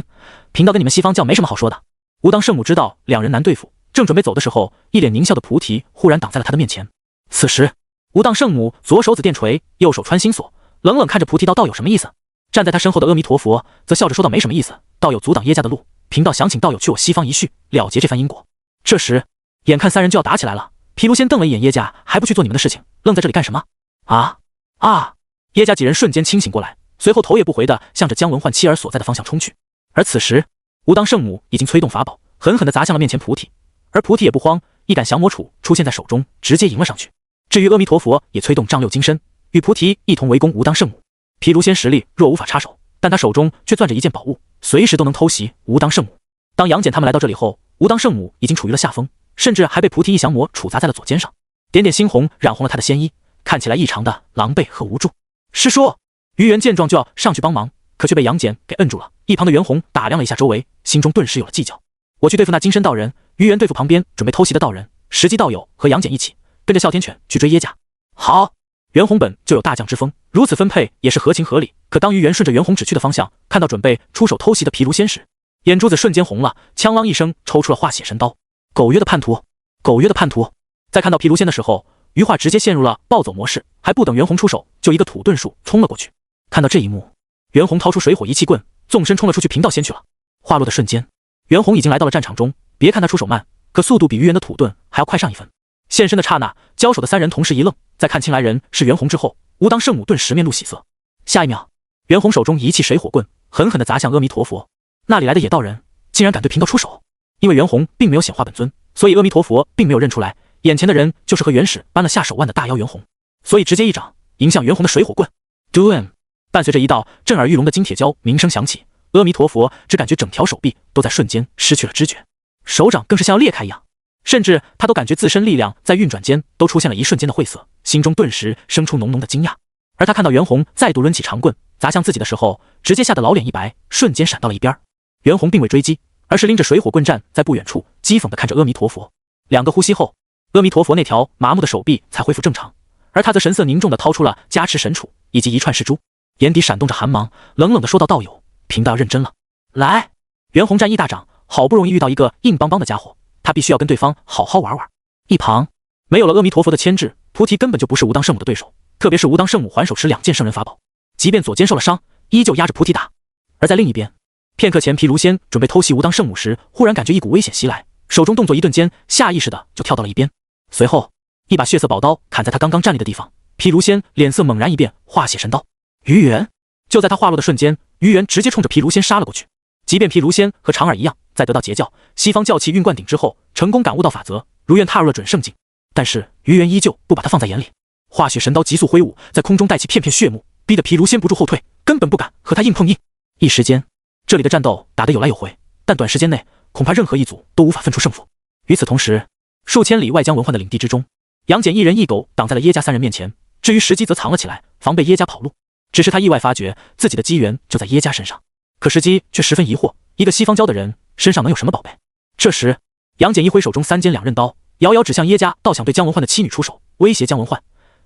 贫道跟你们西方教没什么好说的。吴当圣母知道两人难对付，正准备走的时候，一脸狞笑的菩提忽然挡在了他的面前。此时，吴当圣母左手紫电锤，右手穿心锁，冷冷看着菩提道：“道友什么意思？”站在他身后的阿弥陀佛则笑着说道：“没什么意思，道友阻挡耶家的路，贫道想请道友去我西方一叙，了结这番因果。”这时，眼看三人就要打起来了，毗卢仙瞪了一眼耶家，还不去做你们的事情，愣在这里干什么？啊！耶家几人瞬间清醒过来，随后头也不回地向着姜文焕妻儿所在的方向冲去。而此时，吴当圣母已经催动法宝，狠狠地砸向了面前菩提，而菩提也不慌，一杆降魔杵出现在手中，直接迎了上去。至于阿弥陀佛也催动丈六金身，与菩提一同围攻吴当圣母。毗卢仙实力若无法插手，但他手中却攥着一件宝物，随时都能偷袭吴当圣母。当杨戬他们来到这里后，吴当圣母已经处于了下风，甚至还被菩提一降魔杵砸在了左肩上，点点猩红染红了他的仙衣，看起来异常的狼狈和无助。师叔，于元见状就要上去帮忙，可却被杨戬给摁住了。一旁的袁弘打量了一下周围，心中顿时有了计较。我去对付那金身道人，于元对付旁边准备偷袭的道人，石矶道友和杨戬一起跟着哮天犬去追耶家。好，袁弘本就有大将之风，如此分配也是合情合理。可当于元顺着袁弘指去的方向，看到准备出手偷袭的毗卢仙时，眼珠子瞬间红了，枪啷一声抽出了化血神刀。狗约的叛徒，狗约的叛徒！在看到毗卢仙的时候，于化直接陷入了暴走模式，还不等袁弘出手，就一个土遁术冲了过去。看到这一幕，袁弘掏出水火一气棍，纵身冲了出去，贫道先去了。话落的瞬间，袁弘已经来到了战场中。别看他出手慢，可速度比于元的土遁还要快上一分。现身的刹那，交手的三人同时一愣，在看清来人是袁弘之后，吴当圣母顿时面露喜色。下一秒，袁弘手中一气水火棍狠狠地砸向阿弥陀佛。那里来的野道人竟然敢对贫道出手？因为袁弘并没有显化本尊，所以阿弥陀佛并没有认出来眼前的人就是和元始搬了下手腕的大妖袁弘，所以直接一掌迎向袁弘的水火棍。Doom！ 伴随着一道震耳欲聋的金铁蛟鸣声响起，阿弥陀佛只感觉整条手臂都在瞬间失去了知觉，手掌更是像要裂开一样，甚至他都感觉自身力量在运转间都出现了一瞬间的晦涩，心中顿时生出浓浓的惊讶。而他看到袁弘再度抡起长棍砸向自己的时候，直接吓得老脸一白，瞬间闪到了一边。袁弘并未追击，而是拎着水火棍站在不远处，讥讽地看着阿弥陀佛。2个呼吸后，阿弥陀佛那条麻木的手臂才恢复正常，而他则神色凝重地掏出了加持神杵以及一串石珠，眼底闪动着寒芒，冷冷地说道：“道友，贫道要认真了。”来，袁弘战一大掌，好不容易遇到一个硬邦邦的家伙，他必须要跟对方好好玩玩。一旁没有了阿弥陀佛的牵制，菩提根本就不是无当圣母的对手，特别是无当圣母还手持2件圣人法宝，即便左肩受了伤，依旧压着菩提打。而在另一边，片刻前毗卢仙准备偷袭无当圣母时，忽然感觉一股危险袭来，手中动作一顿间，下意识的就跳到了一边。随后一把血色宝刀砍在他刚刚站立的地方，毗卢仙脸色猛然一变，化血神刀鱼猿。就在他话落的瞬间，鱼猿直接冲着毗卢仙杀了过去。即便毗卢仙和长耳一样，在得到截教西方教气运灌顶之后，成功感悟到法则，如愿踏入了准圣境，但是鱼猿依旧不把他放在眼里，化血神刀急速挥舞，在空中带起片片血幕，逼得毗卢仙不住后退，根本不敢和他硬碰硬。一时间，这里的战斗打得有来有回，但短时间内恐怕任何一组都无法分出胜负。与此同时，数千里外疆文幻的领地之中，杨戬一人一狗挡在了叶家3人面前，至于石基则藏了起来，防备叶家跑路。只是他意外发觉自己的机缘就在叶家身上，可石基却十分疑惑，一个西方教的人身上能有什么宝贝？这时，杨戬一挥手中3尖2刃刀，遥遥指向叶家，倒想对姜文焕的妻女出手，威胁姜文焕：“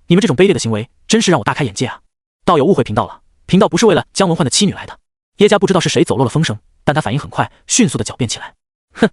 你们这种卑劣的行为，真是让我大开眼界啊！道友误会贫道了，贫道不是为了姜文焕的妻女来的。”叶家不知道是谁走漏了风声，但他反应很快，迅速的狡辩起来：“哼，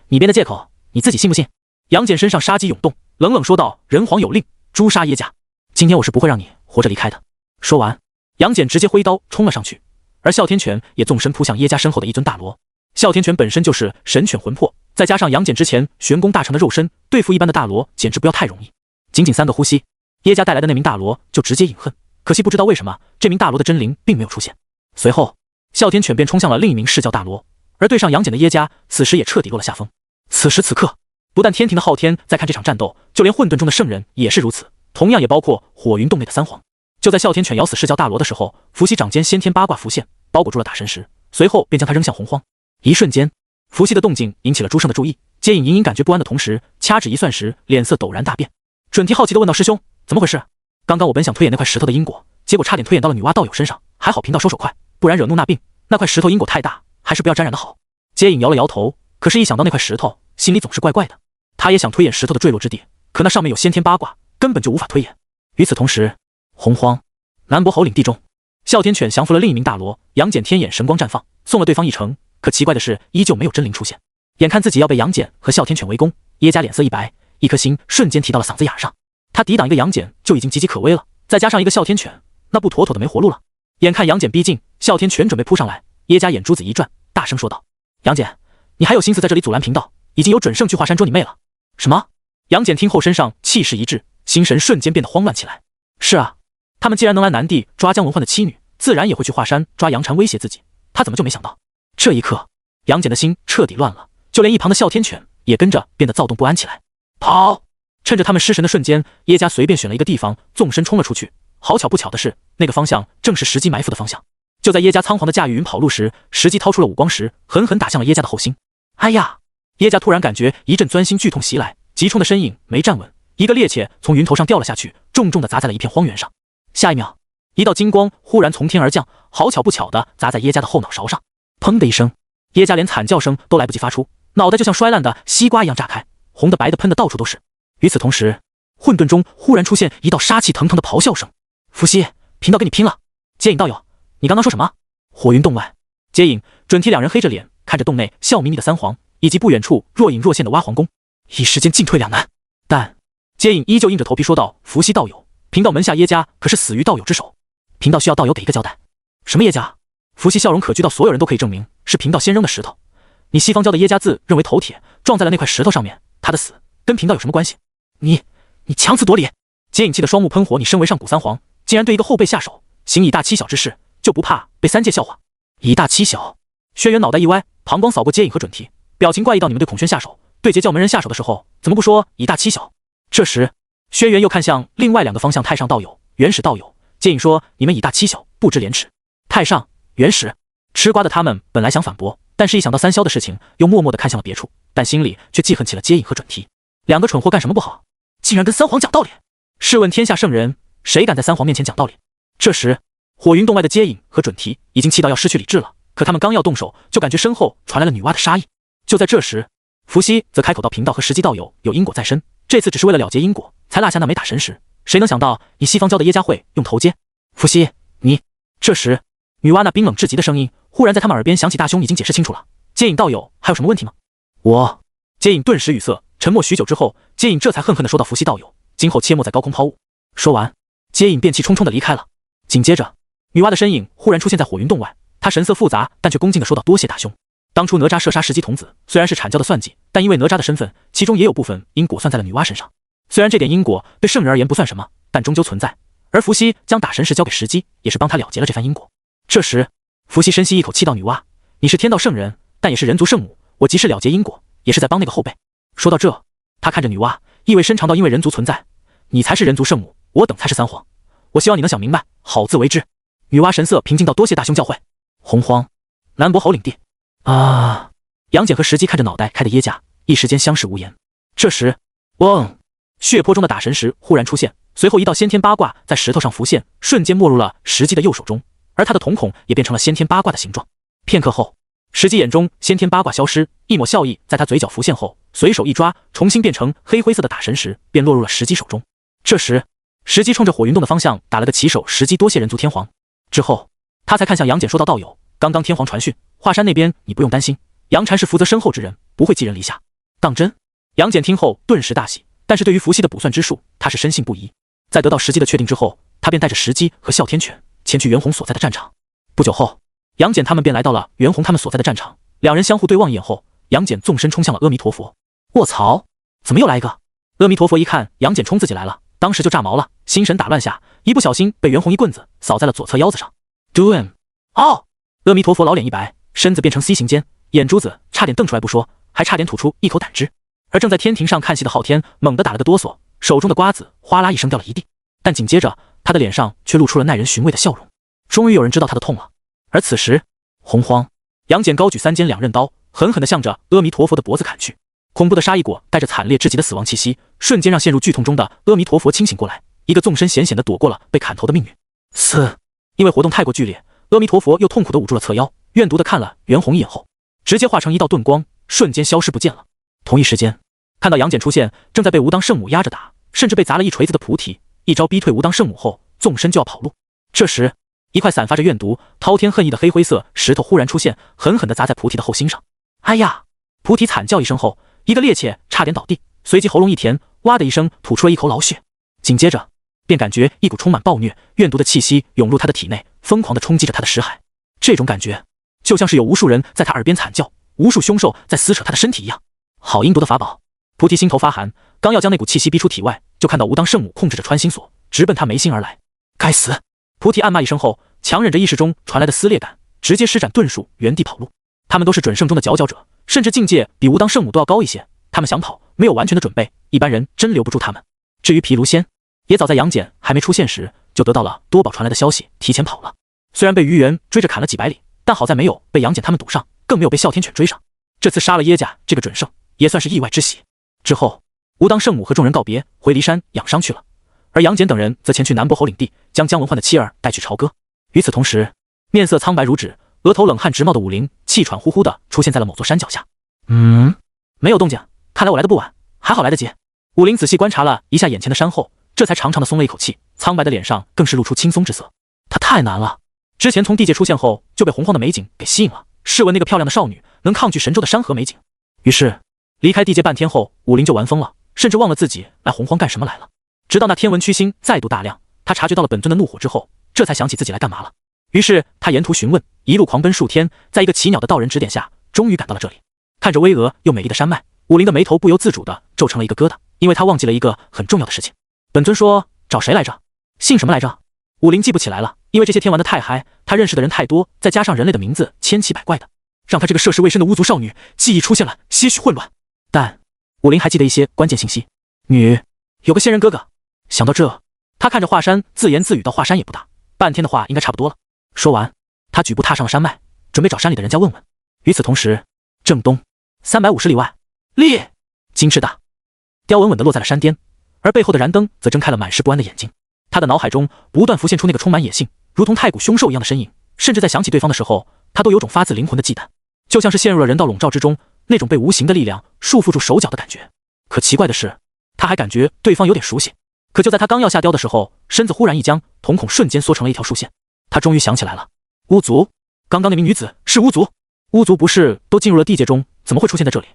你编的借口，你自己信不信？”杨戬身上杀机涌动，冷冷说道：“人皇有令，诛杀叶家，今天我是不会让你活着离开的。”说完，杨戬直接挥刀冲了上去，而哮天犬也纵身扑向叶家身后的一尊大罗。哮天犬本身就是神犬魂魄，再加上杨戬之前玄功大成的肉身，对付一般的大罗简直不要太容易。仅仅3个呼吸，叶家带来的那名大罗就直接饮恨，可惜不知道为什么这名大罗的真灵并没有出现。随后，哮天犬便冲向了另一名释教大罗，而对上杨戬的叶家此时也彻底落了下风。此时此刻，不但天庭的昊天在看这场战斗，就连混沌中的圣人也是如此，同样也包括火云洞内的三皇。就在哮天犬咬死释教大罗的时候，伏羲掌间先天八卦浮现，包裹住了大神石，随后便将它扔向洪荒。一瞬间，伏羲的动静引起了诸圣的注意，接引隐隐感觉不安的同时，掐指一算时，脸色陡然大变。准提好奇地问道：“师兄，怎么回事？刚刚我本想推演那块石头的因果，结果差点推演到了女娲道友身上，还好贫道收手快，不然惹怒那病。那块石头因果太大，还是不要沾染的好。”接引摇了摇头，可是一想到那块石头，心里总是怪怪的。他也想推演石头的坠落之地，可那上面有先天八卦，根本就无法推演。与此同时，洪荒南伯侯领地中，哮天犬降服了另一名大罗，杨戬天眼神光绽放，送了对方一程。可奇怪的是，依旧没有真灵出现。眼看自己要被杨戬和哮天犬围攻，叶家脸色一白，一颗心瞬间提到了嗓子眼上。他抵挡一个杨戬就已经岌岌可危了，再加上一个哮天犬，那不妥妥的没活路了。眼看杨戬逼近，哮天犬准备扑上来，叶家眼珠子一转，大声说道：“杨戬，你还有心思在这里阻拦贫道？已经有准圣去华山捉你妹了。”什么？杨戬听后身上气势一滞，心神瞬间变得慌乱起来。是啊，他们既然能来南地抓姜文焕的妻女，自然也会去华山抓杨禅威胁自己，他怎么就没想到？这一刻，杨戬的心彻底乱了，就连一旁的哮天犬也跟着变得躁动不安起来。跑！趁着他们失神的瞬间，叶家随便选了一个地方，纵身冲了出去。好巧不巧的是，那个方向正是石基埋伏的方向。就在叶家仓皇的驾驭云跑路时，石基掏出了五光石，狠狠打向了叶家的后心。哎呀！叶家突然感觉一阵钻心剧痛袭来，急冲的身影没站稳，一个趔趄从云头上掉了下去，重重的砸在了一片荒原上。下一秒，一道金光忽然从天而降，好巧不巧的砸在叶家的后脑勺上。砰的一声，叶家连惨叫声都来不及发出，脑袋就像摔烂的西瓜一样炸开，红的白的喷的到处都是。与此同时，混沌中忽然出现一道杀气腾腾的咆哮声：“伏羲，贫道跟你拼了！”接引道友，你刚刚说什么？火云洞外，接引、准提两人黑着脸看着洞内笑眯眯的三皇，以及不远处若隐若现的蛙皇宫，一时间进退两难。但接引依旧硬着头皮说道：“伏羲道友，贫道门下叶家可是死于道友之手，贫道需要道友给一个交代。”什么叶家？伏羲笑容可掬到所有人都可以证明是贫道先扔的石头。你西方教的叶家自认为头铁，撞在了那块石头上面，他的死跟贫道有什么关系？你强词夺理！接引气的双目喷火，你身为上古三皇，竟然对一个后辈下手，行以大欺小之事，就不怕被三界笑话？以大欺小？轩辕脑袋一歪，膀胱扫过接引和准提，表情怪异到：“你们对孔宣下手，对截教门人下手的时候，怎么不说以大欺小？”这时，轩辕又看向另外两个方向，太上道友、元始道友。接引说：“你们以大欺小，不知廉耻。”太上、元始吃瓜的他们本来想反驳，但是一想到三霄的事情，又默默地看向了别处，但心里却记恨起了接引和准提。两个蠢货干什么不好，竟然跟三皇讲道理？试问天下圣人，谁敢在三皇面前讲道理？这时，火云洞外的接引和准提已经气到要失去理智了，可他们刚要动手，就感觉身后传来了女娲的杀意。就在这时，伏羲则开口道：“贫道和石基道友有因果在身，这次只是为了了结因果，才落下那枚打神石。谁能想到你西方教的耶加会用头接？伏羲，你……这时，女娲那冰冷至极的声音忽然在他们耳边响起：“大兄已经解释清楚了，接引道友还有什么问题吗？”接引顿时语塞，沉默许久之后，接引这才恨恨地说道：“伏羲道友，今后切莫在高空抛物。”说完，接引便气冲冲地离开了。紧接着，女娲的身影忽然出现在火云洞外，她神色复杂，但却恭敬地说道：“多谢大兄。当初哪吒射杀石矶童子，虽然是阐教的算计，但因为哪吒的身份，其中也有部分因果算在了女娲身上。虽然这点因果对圣人而言不算什么，但终究存在。而伏羲将打神石交给石矶，也是帮他了结了这番因果。”这时，伏羲深吸一口气道：“女娲，你是天道圣人，但也是人族圣母，我即使了结因果，也是在帮那个后辈。”说到这，他看着女娲，意味深长道：“因为人族存在，你才是人族圣母，我等才是三皇。我希望你能想明白，好自为之。”女娲神色平静道：“多谢大兄教诲。”洪荒，南伯侯领地。杨戬和石矶看着脑袋开的耶架，一时间相视无言。这时，嗡！血泊中的打神石忽然出现，随后一道先天八卦在石头上浮现，瞬间没入了石矶的右手中，而他的瞳孔也变成了先天八卦的形状。片刻后，石矶眼中先天八卦消失，一抹笑意在他嘴角浮现后，随手一抓，重新变成黑灰色的打神石，便落入了石矶手中。这时，石矶冲着火云洞的方向打了个起手：“石矶多谢人族天皇。”之后，他才看向杨戬说道：“道友，刚刚天皇传讯，华山那边你不用担心，杨禅是福泽深厚之人，不会寄人篱下。”当真？杨戬听后顿时大喜，但是对于伏羲的卜算之术，他是深信不疑。在得到石矶的确定之后，他便带着石矶和哮天犬前去袁弘所在的战场。不久后，杨戬他们便来到了袁弘他们所在的战场，两人相互对望一眼后，杨戬纵身冲向了阿弥陀佛。卧槽，怎么又来一个？阿弥陀佛一看杨戬冲自己来了，当时就炸毛了，心神打乱下，一不小心被袁弘一棍子扫在了左侧腰子上。Doom！ 哦！阿弥陀佛老脸一白，身子变成 C 型肩，眼珠子差点瞪出来不说，还差点吐出一口胆汁。而正在天庭上看戏的昊天猛地打了个哆嗦，手中的瓜子哗啦一声掉了一地，但紧接着他的脸上却露出了耐人寻味的笑容。终于有人知道他的痛了。而此时，洪荒，杨戬高举三尖两刃刀，狠狠地向着阿弥陀佛的脖子砍去。恐怖的杀意果带着惨烈至极的死亡气息，瞬间让陷入剧痛中的阿弥陀佛清醒过来，一个纵身险险地躲过了被砍头的命运。因为活动太过剧烈，阿弥陀佛又痛苦地捂住了侧腰，怨毒地看了袁弘一眼后，直接化成一道遁光，瞬间消失不见了。同一时间，看到杨戬出现，正在被无当圣母压着打，甚至被砸了一锤子的菩提，一招逼退无当圣母后，纵身就要跑路。这时，一块散发着怨毒、滔天恨意的黑灰色石头忽然出现，狠狠地砸在菩提的后心上。哎呀！菩提惨叫一声后，一个趔趄，差点倒地，随即喉咙一甜，哇的一声吐出了一口老血。紧接着，便感觉一股充满暴虐、怨毒的气息涌入他的体内，疯狂地冲击着他的识海。这种感觉，就像是有无数人在他耳边惨叫，无数凶兽在撕扯他的身体一样。好阴毒的法宝！菩提心头发寒，刚要将那股气息逼出体外，就看到无当圣母控制着穿心锁，直奔他眉心而来。该死！菩提暗骂一声后，强忍着意识中传来的撕裂感，直接施展遁术，原地跑路。他们都是准圣中的佼佼者，甚至境界比无当圣母都要高一些。他们想跑，没有完全的准备，一般人真留不住他们。至于毗卢仙，也早在杨戬还没出现时，就得到了多宝传来的消息，提前跑了。虽然被鱼猿追着砍了几百里，但好在没有被杨戬他们堵上，更没有被哮天犬追上。这次杀了耶架这个准圣，也算是意外之喜。之后，无当圣母和众人告别，回骊山养伤去了。而杨戬等人则前去南伯侯领地，将姜文焕的妻儿带去朝歌。与此同时，面色苍白如纸、额头冷汗直冒的武灵气喘呼呼地出现在了某座山脚下。没有动静，看来我来的不晚，还好来得及。武灵仔细观察了一下眼前的山后，这才长长的松了一口气，苍白的脸上更是露出轻松之色。他太难了，之前从地界出现后就被洪荒的美景给吸引了，试问那个漂亮的少女能抗拒神州的山河美景？于是离开地界半天后，武灵就玩疯了，甚至忘了自己来洪荒干什么来了。直到那天文曲星再度大亮，他察觉到了本尊的怒火之后，这才想起自己来干嘛了。于是他沿途询问，一路狂奔数天，在一个骑鸟的道人指点下，终于赶到了这里。看着巍峨又美丽的山脉，武灵的眉头不由自主地皱成了一个疙瘩，因为他忘记了一个很重要的事情。本尊说找谁来着？姓什么来着？武灵记不起来了，因为这些天玩的太嗨，他认识的人太多，再加上人类的名字千奇百怪的，让他这个涉世未深的巫族少女记忆出现了些许混乱。但武灵还记得一些关键信息，有个仙人哥哥。想到这，他看着华山自言自语道：华山也不大，半天的话应该差不多了。说完，他举步踏上了山脉，准备找山里的人家问问。与此同时，正东350里外，金翅大雕稳稳地落在了山巅，而背后的燃灯则睁开了满是不安的眼睛。他的脑海中不断浮现出那个充满野性，如同太古凶兽一样的身影，甚至在想起对方的时候，他都有种发自灵魂的忌惮，就像是陷入了人道笼罩之中，那种被无形的力量束缚住手脚的感觉。可奇怪的是，他还感觉对方有点熟悉。可就在他刚要下雕的时候，身子忽然一僵，瞳孔瞬间缩成了一条竖线。他终于想起来了，巫族，刚刚那名女子是巫族。巫族不是都进入了地界中，怎么会出现在这里？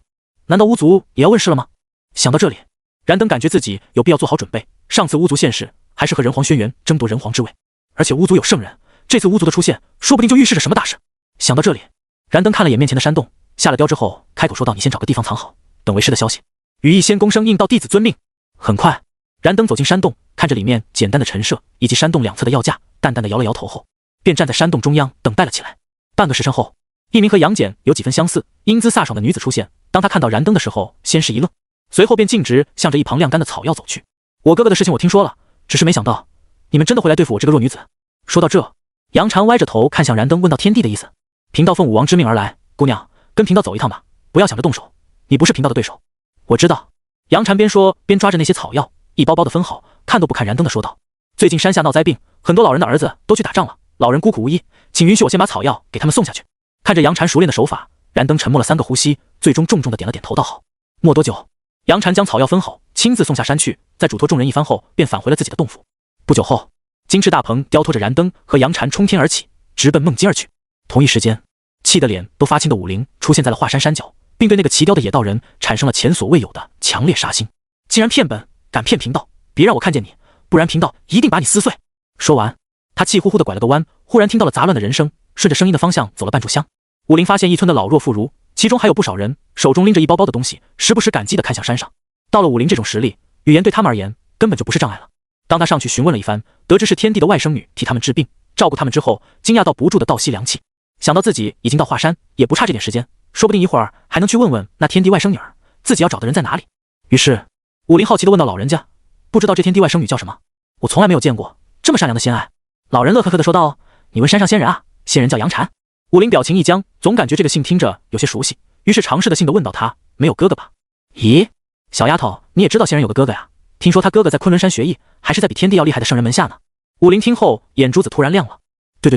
难道巫族也要问世了吗？想到这里，燃灯感觉自己有必要做好准备。上次巫族现世，还是和人皇轩辕争夺人皇之位，而且巫族有圣人，这次巫族的出现，说不定就预示着什么大事。想到这里，燃灯看了眼面前的山洞，下了雕之后，开口说道：“你先找个地方藏好，等为师的消息。”羽翼仙躬声应道：“弟子遵命。”很快，燃灯走进山洞，看着里面简单的陈设以及山洞两侧的药架，淡淡的摇了摇头后，便站在山洞中央等待了起来。半个时辰后，一名和杨戬有几分相似、英姿飒爽的女子出现。当她看到燃灯的时候，先是一愣，随后便径直向着一旁晾干的草药走去。我哥哥的事情我听说了，只是没想到你们真的会来对付我这个弱女子。说到这，杨禅歪着头看向燃灯，问道：“天帝的意思？”贫道奉武王之命而来，姑娘，跟贫道走一趟吧，不要想着动手，你不是贫道的对手。我知道。杨禅边说边抓着那些草药，一包包的分好，看都不看燃灯的说道：“最近山下闹灾病，很多老人的儿子都去打仗了，老人孤苦无依，请允许我先把草药给他们送下去。”看着杨禅熟练的手法，燃灯沉默了3个呼吸，最终重重的点了点头，道好。没多久，杨禅将草药分好，亲自送下山去，在嘱托众人一番后，便返回了自己的洞府。不久后，金翅大鹏雕拖着燃灯和杨禅冲天而起，直奔梦境而去。同一时间，气得脸都发青的武灵出现在了华山山脚，并对那个骑雕的野道人产生了前所未有的强烈杀心。竟然骗本，敢骗贫道，别让我看见你，不然贫道一定把你撕碎。说完，他气呼呼地拐了个弯，忽然听到了杂乱的人声，顺着声音的方向走了半炷香。武灵发现一村的老弱妇孺，其中还有不少人手中拎着一包包的东西，时不时感激地看向山上。到了武灵这种实力，语言对他们而言根本就不是障碍了。当他上去询问了一番，得知是天帝的外甥女替他们治病照顾他们之后，惊讶到不住地倒吸凉气。想到自己已经到华山，也不差这点时间，说不定一会儿还能去问问那天帝外甥女儿自己要找的人在哪里。于是武灵好奇地问到老人家：“不知道这天帝外甥女叫什么？我从来没有见过这么善良的仙爱。”老人乐呵呵地说道：“你问山上仙人啊，仙人叫杨禅。”武灵表情一僵，总感觉这个姓听着有些熟悉，于是尝试的性地问到：“他没有哥哥吧？”“咦，小丫头，你也知道仙人有个哥哥呀？听说他哥哥在昆仑山学艺，还是在比天帝要厉害的圣人门下呢。”武灵听后眼珠子突然亮了，对，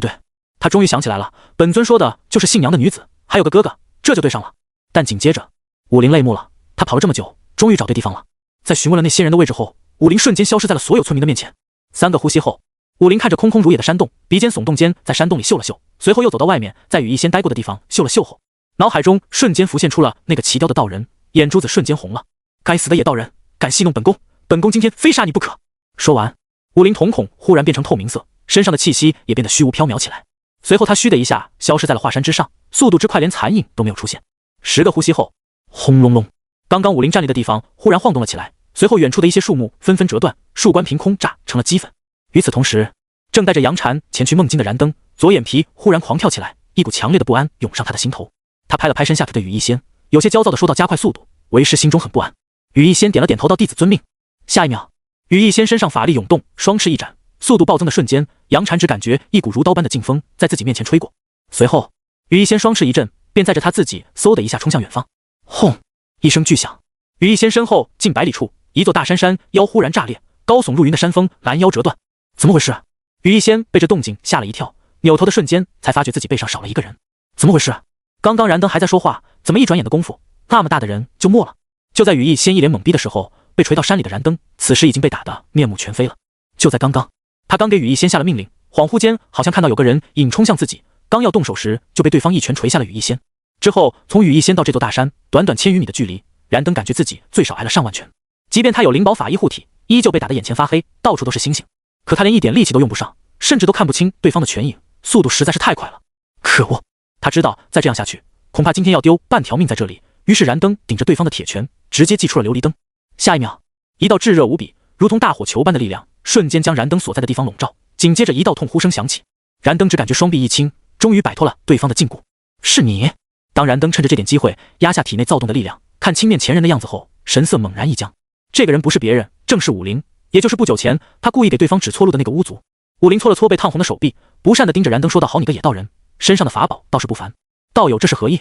他终于想起来了，本尊说的就是姓杨的女子，还有个哥哥，这就对上了。但紧接着武灵泪目了，他跑了这么久，终于找对地方了。在询问了那仙人的位置后，武灵瞬间消失在了所有村民的面前。3个呼吸后，武灵看着空空如也的山洞，鼻尖耸动间在山洞里嗅了嗅，随后又走到外面，在羽翼仙待过的地方嗅了嗅后，脑海中瞬间浮现出了那个骑雕的道人，眼珠子瞬间红了。该死的野道人，敢戏弄本宫，本宫今天非杀你不可。说完，武灵瞳孔忽然变成透明色，身上的气息也变得虚无缥缈起来。随后他虚的一下消失在了华山之上，速度之快连残影都没有出现。10个呼吸后，轰隆隆，刚刚武灵站立的地方忽然晃动了起来，随后远处的一些树木纷纷折断，树冠凭空炸成了齑粉。与此同时，正带着杨禅前去梦境的燃灯，左眼皮忽然狂跳起来，一股强烈的不安涌上他的心头。他拍了拍身下的羽翼仙，有些焦躁地说道：“加快速度，为师心中很不安。”羽翼仙点了点头道：“弟子遵命。”下一秒，羽翼仙身上法力涌动，双翅一展，速度暴增的瞬间，杨禅只感觉一股如刀般的劲风在自己面前吹过，随后羽翼仙双翅一震，便载着他自己嗖的一下冲向远方。轰！一声巨响，羽翼仙身后近100里处，一座大山腰忽然炸裂，高耸入云的山峰拦腰折断。怎么回事？羽翼仙被这动静吓了一跳，扭头的瞬间才发觉自己背上少了一个人。怎么回事？刚刚燃灯还在说话，怎么一转眼的功夫，那么大的人就没了？就在羽翼仙一脸懵逼的时候，被垂到山里的燃灯此时已经被打得面目全非了。就在刚刚，他刚给羽翼仙下了命令，恍惚间好像看到有个人引冲向自己，刚要动手时就被对方一拳捶下了羽翼仙。之后从羽翼仙到这座大山短短1000余米的距离，燃灯感觉自己最少挨了上万拳，即便他有灵宝法衣护体，依旧被打得眼前发黑，到处都是星星。可他连一点力气都用不上，甚至都看不清对方的拳影，速度实在是太快了。可恶！他知道再这样下去，恐怕今天要丢半条命在这里。于是燃灯顶着对方的铁拳，直接祭出了琉璃灯。下一秒，一道炙热无比、如同大火球般的力量瞬间将燃灯所在的地方笼罩，紧接着一道痛呼声响起，燃灯只感觉双臂一轻，终于摆脱了对方的禁锢。是你！当燃灯趁着这点机会压下体内躁动的力量，看清面前人的样子后，神色猛然一僵。这个人不是别人，正是武灵，也就是不久前他故意给对方指错路的那个巫族。武灵搓了搓被烫红的手臂，不善地盯着燃灯说道：“好你个野道人，身上的法宝倒是不凡，道友这是何意？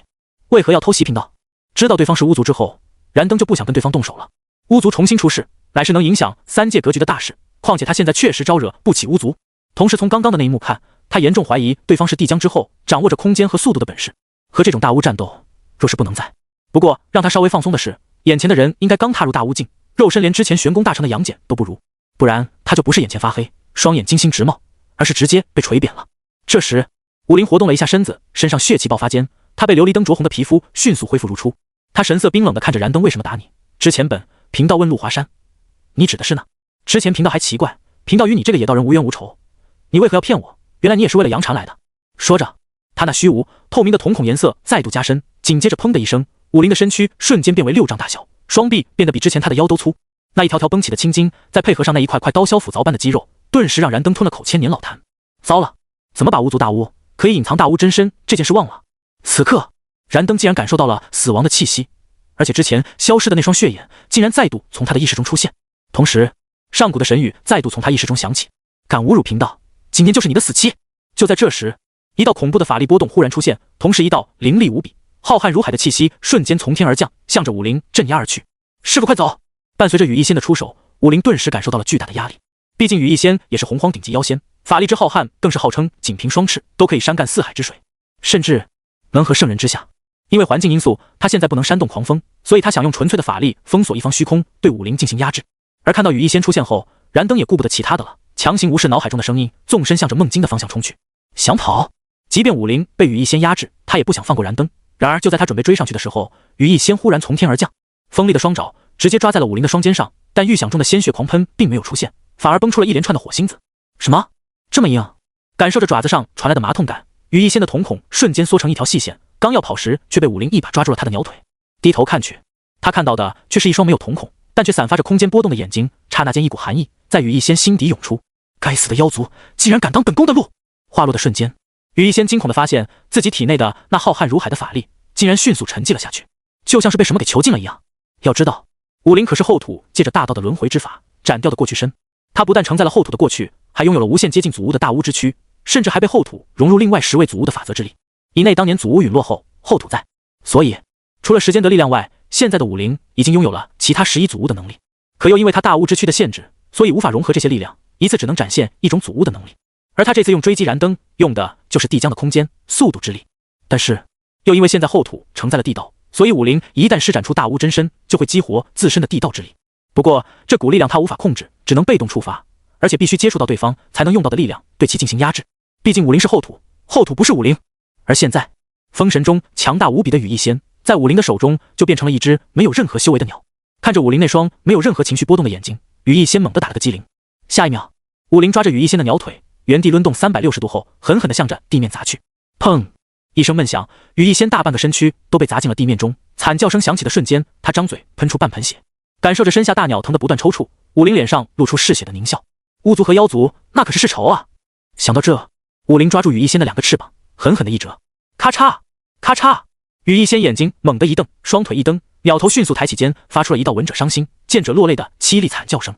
为何要偷袭贫道？”知道对方是巫族之后，燃灯就不想跟对方动手了。巫族重新出世，乃是能影响3界格局的大事，况且他现在确实招惹不起巫族。同时从刚刚的那一幕看，他严重怀疑对方是帝江之后掌握着空间和速度的本事，和这种大巫战斗若是不能在。不过让他稍微放松的是，眼前的人应该刚踏入大巫境，肉身连之前玄功大成的杨戬都不如，不然他就不是眼前发黑，双眼金星直冒，而是直接被锤扁了。这时，武林活动了一下身子，身上血气爆发间，他被琉璃灯灼红的皮肤迅速恢复如初。他神色冰冷地看着燃灯，为什么打你？之前贫道问陆华山，你指的是呢？之前贫道还奇怪，贫道与你这个野道人无冤无仇，你为何要骗我？原来你也是为了杨禅来的。说着，他那虚无透明的瞳孔颜色再度加深，紧接着砰的一声，武林的身躯瞬间变为6丈大小，双臂变得比之前他的腰都粗。那一条条绷起的青筋，再配合上那一块块刀削斧凿般的肌肉，顿时让燃灯吞了口千年老痰。糟了，怎么把巫族大巫可以隐藏大巫真身这件事忘了？此刻，燃灯竟然感受到了死亡的气息，而且之前消失的那双血眼竟然再度从他的意识中出现。同时，上古的神语再度从他意识中响起：敢侮辱贫道，今天就是你的死期！就在这时，一道恐怖的法力波动忽然出现，同时一道凌厉无比、浩瀚如海的气息瞬间从天而降，向着武林镇压而去。师傅快走！伴随着羽翼仙的出手，武林顿时感受到了巨大的压力。毕竟羽翼仙也是洪荒顶级妖仙，法力之浩瀚更是号称仅凭双翅都可以扇干四海之水，甚至能和圣人之下。因为环境因素，他现在不能煽动狂风，所以他想用纯粹的法力封锁一方虚空，对武林进行压制。而看到羽翼仙出现后，燃灯也顾不得其他的了，强行无视脑海中的声音，纵身向着梦境的方向冲去。想跑？即便武林被羽翼仙压制，他也不想放过燃灯。然而就在他准备追上去的时候，羽翼仙忽然从天而降，锋利的双爪直接抓在了武林的双肩上，但预想中的鲜血狂喷并没有出现，反而崩出了一连串的火星子。什么？这么硬？感受着爪子上传来的麻痛感，羽翼仙的瞳孔瞬间缩成一条细线，刚要跑时却被武林一把抓住了他的鸟腿。低头看去，他看到的却是一双没有瞳孔但却散发着空间波动的眼睛，刹那间一股寒意在羽翼仙心底涌出。该死的妖族竟然敢当本宫的路！话落的瞬间，羽翼仙惊恐地发现自己体内的那浩瀚如海的法力竟然迅速沉寂了下去，就像是被什么给囚禁了一样。要知道，武林可是后土借着大道的轮回之法斩掉的过去身，他不但承载了后土的过去，还拥有了无限接近祖屋的大巫之躯，甚至还被后土融入另外10位祖屋的法则之力。以内当年祖屋陨落后，后土在，所以除了时间的力量外，现在的武林已经拥有了其他11祖屋的能力。可又因为他大巫之躯的限制，所以无法融合这些力量，一次只能展现一种祖屋的能力。而他这次用追击燃灯，用的就是地江的空间速度之力。但是又因为现在后土承载了地道，所以武林一旦施展出大巫真身，就会激活自身的地道之力。不过这股力量他无法控制，只能被动触发，而且必须接触到对方才能用到的力量对其进行压制。毕竟武林是后土，后土不是武林。而现在封神中强大无比的羽翼仙在武林的手中就变成了一只没有任何修为的鸟。看着武林那双没有任何情绪波动的眼睛，羽翼仙猛地打了个激灵。下一秒，武林抓着羽翼仙的鸟腿原地抡动360度后，狠狠地向着地面砸去。砰一声闷响，羽翼仙大半个身躯都被砸进了地面中，惨叫声响起的瞬间，他张嘴喷出半盆血。感受着身下大鸟疼得不断抽搐，武林脸上露出嗜血的狞笑。巫族和妖族那可是世仇啊！想到这，武林抓住羽翼仙的2个翅膀狠狠地一折，咔嚓咔嚓，羽翼仙眼睛猛地一瞪，双腿一蹬，鸟头迅速抬起间，发出了一道闻者伤心见者落泪的凄厉惨叫声。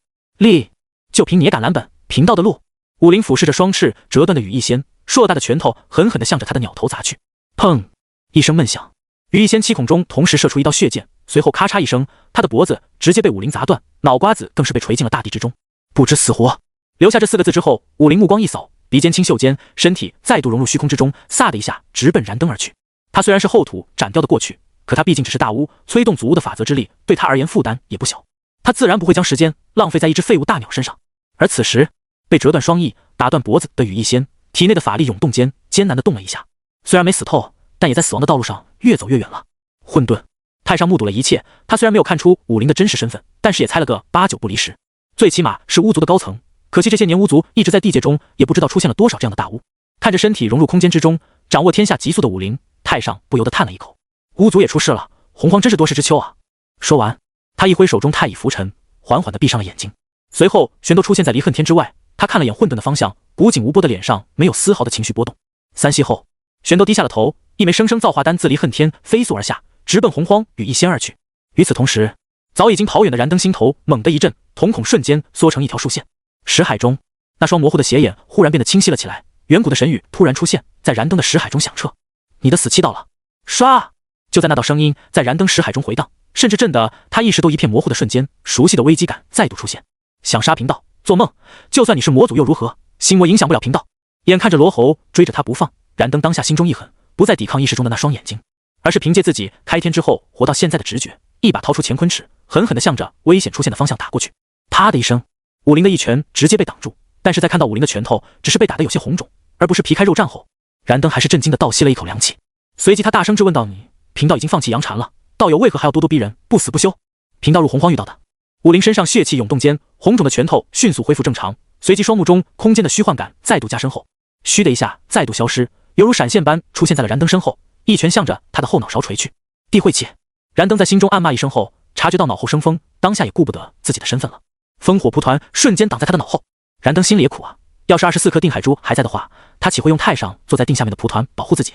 就凭你也敢拦本贫道的路！武林俯视着双翅折断的羽翼仙，硕大的拳头狠狠地向着他的鸟头砸去。砰一声闷响，羽翼仙七孔中同时射出一道血箭，随后咔嚓一声，他的脖子直接被武林砸断，脑瓜子更是被锤进了大地之中，不知死活。留下这4个字之后，武林目光一扫，鼻尖清秀间，身体再度融入虚空之中，飒的一下直奔燃灯而去。他虽然是后土斩掉的过去，可他毕竟只是大巫，催动祖屋的法则之力对他而言负担也不小，他自然不会将时间浪费在一只废物大鸟身上。而此时被折断双翼打断脖子的羽翼仙体内的法力涌动间艰难地动了一下，虽然没死透，但也在死亡的道路上越走越远了。混沌太上目睹了一切，他虽然没有看出武林的真实身份，但是也猜了个8、9不离10，最起码是巫族的高层。可惜这些年巫族一直在地界中，也不知道出现了多少这样的大巫。看着身体融入空间之中，掌握天下极速的武林，太上不由得叹了一口，巫族也出事了，洪荒真是多事之秋啊。说完，他一挥手中太乙拂尘，缓缓地闭上了眼睛。随后玄都出现在离恨天之外，他看了眼混沌的方向，古井无波的脸上没有丝毫的情绪波动。3息后，玄都低下了头，一枚生生造化丹自离恨天飞速而下，直奔洪荒羽翼仙而去。与此同时，早已经跑远的燃灯心头猛地一震，瞳孔瞬间缩成一条竖线。识海中，那双模糊的斜眼忽然变得清晰了起来，远古的神语突然出现在燃灯的识海中响彻：你的死期到了。唰！就在那道声音在燃灯识海中回荡，甚至震得他意识都一片模糊的瞬间，熟悉的危机感再度出现。想杀贫道，做梦！就算你是魔祖又如何？心魔影响不了贫道。眼看着罗喉追着他不放，燃灯当下心中一狠，不再抵抗意识中的那双眼睛，而是凭借自己开天之后活到现在的直觉，一把掏出乾坤尺，狠狠地向着危险出现的方向打过去。啪的一声，武林的一拳直接被挡住。但是在看到武林的拳头只是被打得有些红肿，而不是皮开肉绽后，燃灯还是震惊地倒吸了一口凉气。随即他大声质问道：“你贫道已经放弃杨禅了，道友为何还要咄咄逼人，不死不休？”贫道入洪荒遇到的。武林身上血气涌动间，红肿的拳头迅速恢复正常，随即双目中空间的虚幻感再度加深后，嘘的一下再度消失，犹如闪现般出现在了燃灯身后，一拳向着他的后脑勺捶去。地晦气！燃灯在心中暗骂一声后，察觉到脑后生风，当下也顾不得自己的身份了。烽火蒲团瞬间挡在他的脑后，燃灯心里也苦啊，要是24颗定海珠还在的话，他岂会用太上坐在定下面的蒲团保护自己？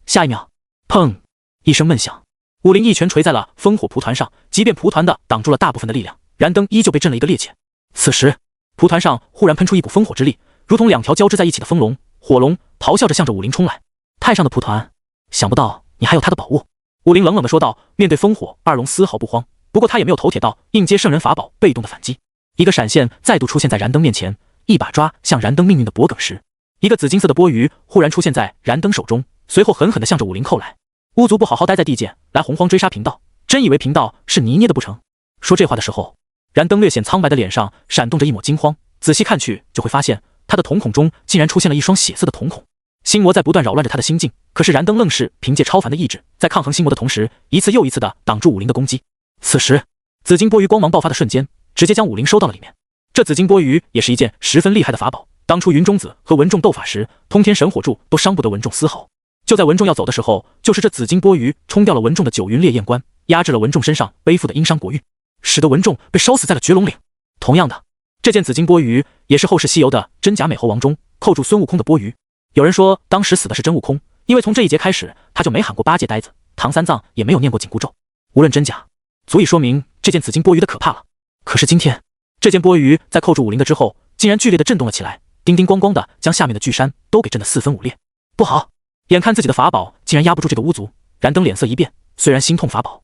下一秒，砰一声闷响，武林一拳捶在了烽火蒲团上，即便蒲团的挡住了大部分的力量，燃灯依旧被震了一个趔趄。此时蒲团上忽然喷出一股烽火之力，如同两条交织在一起的风龙、火龙，咆哮着向着武林冲来。太上的蒲团，想不到你还有他的宝物。武林冷冷地说道，面对烽火二龙丝毫不慌，不过他也没有头铁到应接圣人法宝被动的反击。一个闪现再度出现在燃灯面前，一把抓向燃灯命运的脖颈时，一个紫金色的钵盂忽然出现在燃灯手中，随后狠狠地向着武林扣来。巫族不好好待在地界，来洪荒追杀贫道，真以为贫道是泥捏的不成？说这话的时候，燃灯略显苍白的脸上闪动着一抹惊慌，仔细看去就会发现他的瞳孔中竟然出现了一双血色的瞳孔。心魔在不断扰乱着他的心境，可是燃灯愣是凭借超凡的意志，在抗衡心魔的同时，一次又一次地挡住武林的攻击。此时紫金钵盂光芒爆发的瞬间，直接将武林收到了里面。这紫金钵盂也是一件十分厉害的法宝，当初云中子和文仲斗法时，通天神火柱都伤不得文仲丝毫。就在文仲要走的时候，就是这紫金钵盂冲掉了文仲的九云烈焰关，压制了文仲身上背负的阴伤国运，使得文仲被烧死在了绝龙岭。同样的，这件紫金钵盂也是后世西游的真假美猴王中扣住孙悟空的钵盂。有人说当时死的是真悟空，因为从这一劫开始他就没喊过八戒呆子，唐三藏也没有念过紧箍咒。无论真假，足以说明这件紫金钵盂的可怕了。可是今天这件钵盂在扣住武林的之后，竟然剧烈的震动了起来，叮叮咣咣的将下面的巨山都给震得四分五裂。不好！眼看自己的法宝竟然压不住这个巫族，燃灯脸色一变，虽然心痛法宝，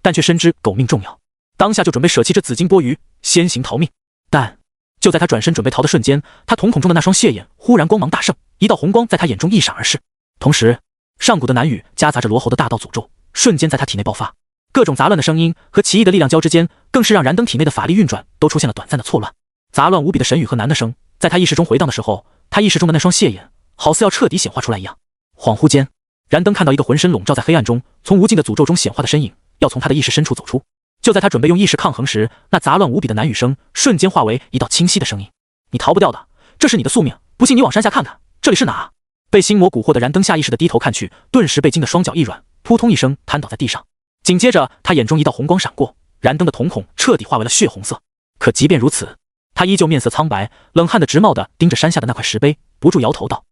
但却深知狗命重要，当下就准备舍弃这紫金钵盂，先行逃命。但就在他转身准备逃的瞬间，他瞳孔中的那双血眼忽然光芒大盛，一道红光在他眼中一闪而逝，同时上古的南语夹杂着罗喉的大道诅咒瞬间在他体内爆发，各种杂乱的声音和奇异的力量交织间，更是让燃灯体内的法力运转都出现了短暂的错乱。杂乱无比的神语和男的声在他意识中回荡的时候，他意识中的那双血眼好似要彻底显化出来一样。恍惚间，燃灯看到一个浑身笼罩在黑暗中，从无尽的诅咒中显化的身影，要从他的意识深处走出。就在他准备用意识抗衡时，那杂乱无比的男语声瞬间化为一道清晰的声音：“你逃不掉的，这是你的宿命，不信你往山下看看，这里是哪？”被心魔蛊惑的燃灯下意识的低头看去，顿时被惊得双脚一软，扑通一声瘫倒在地上。紧接着，他眼中一道红光闪过，燃灯的瞳孔彻底化为了血红色。可即便如此，他依旧面色苍白，冷汗的直冒的盯着山下的那块石碑，不住摇头道：“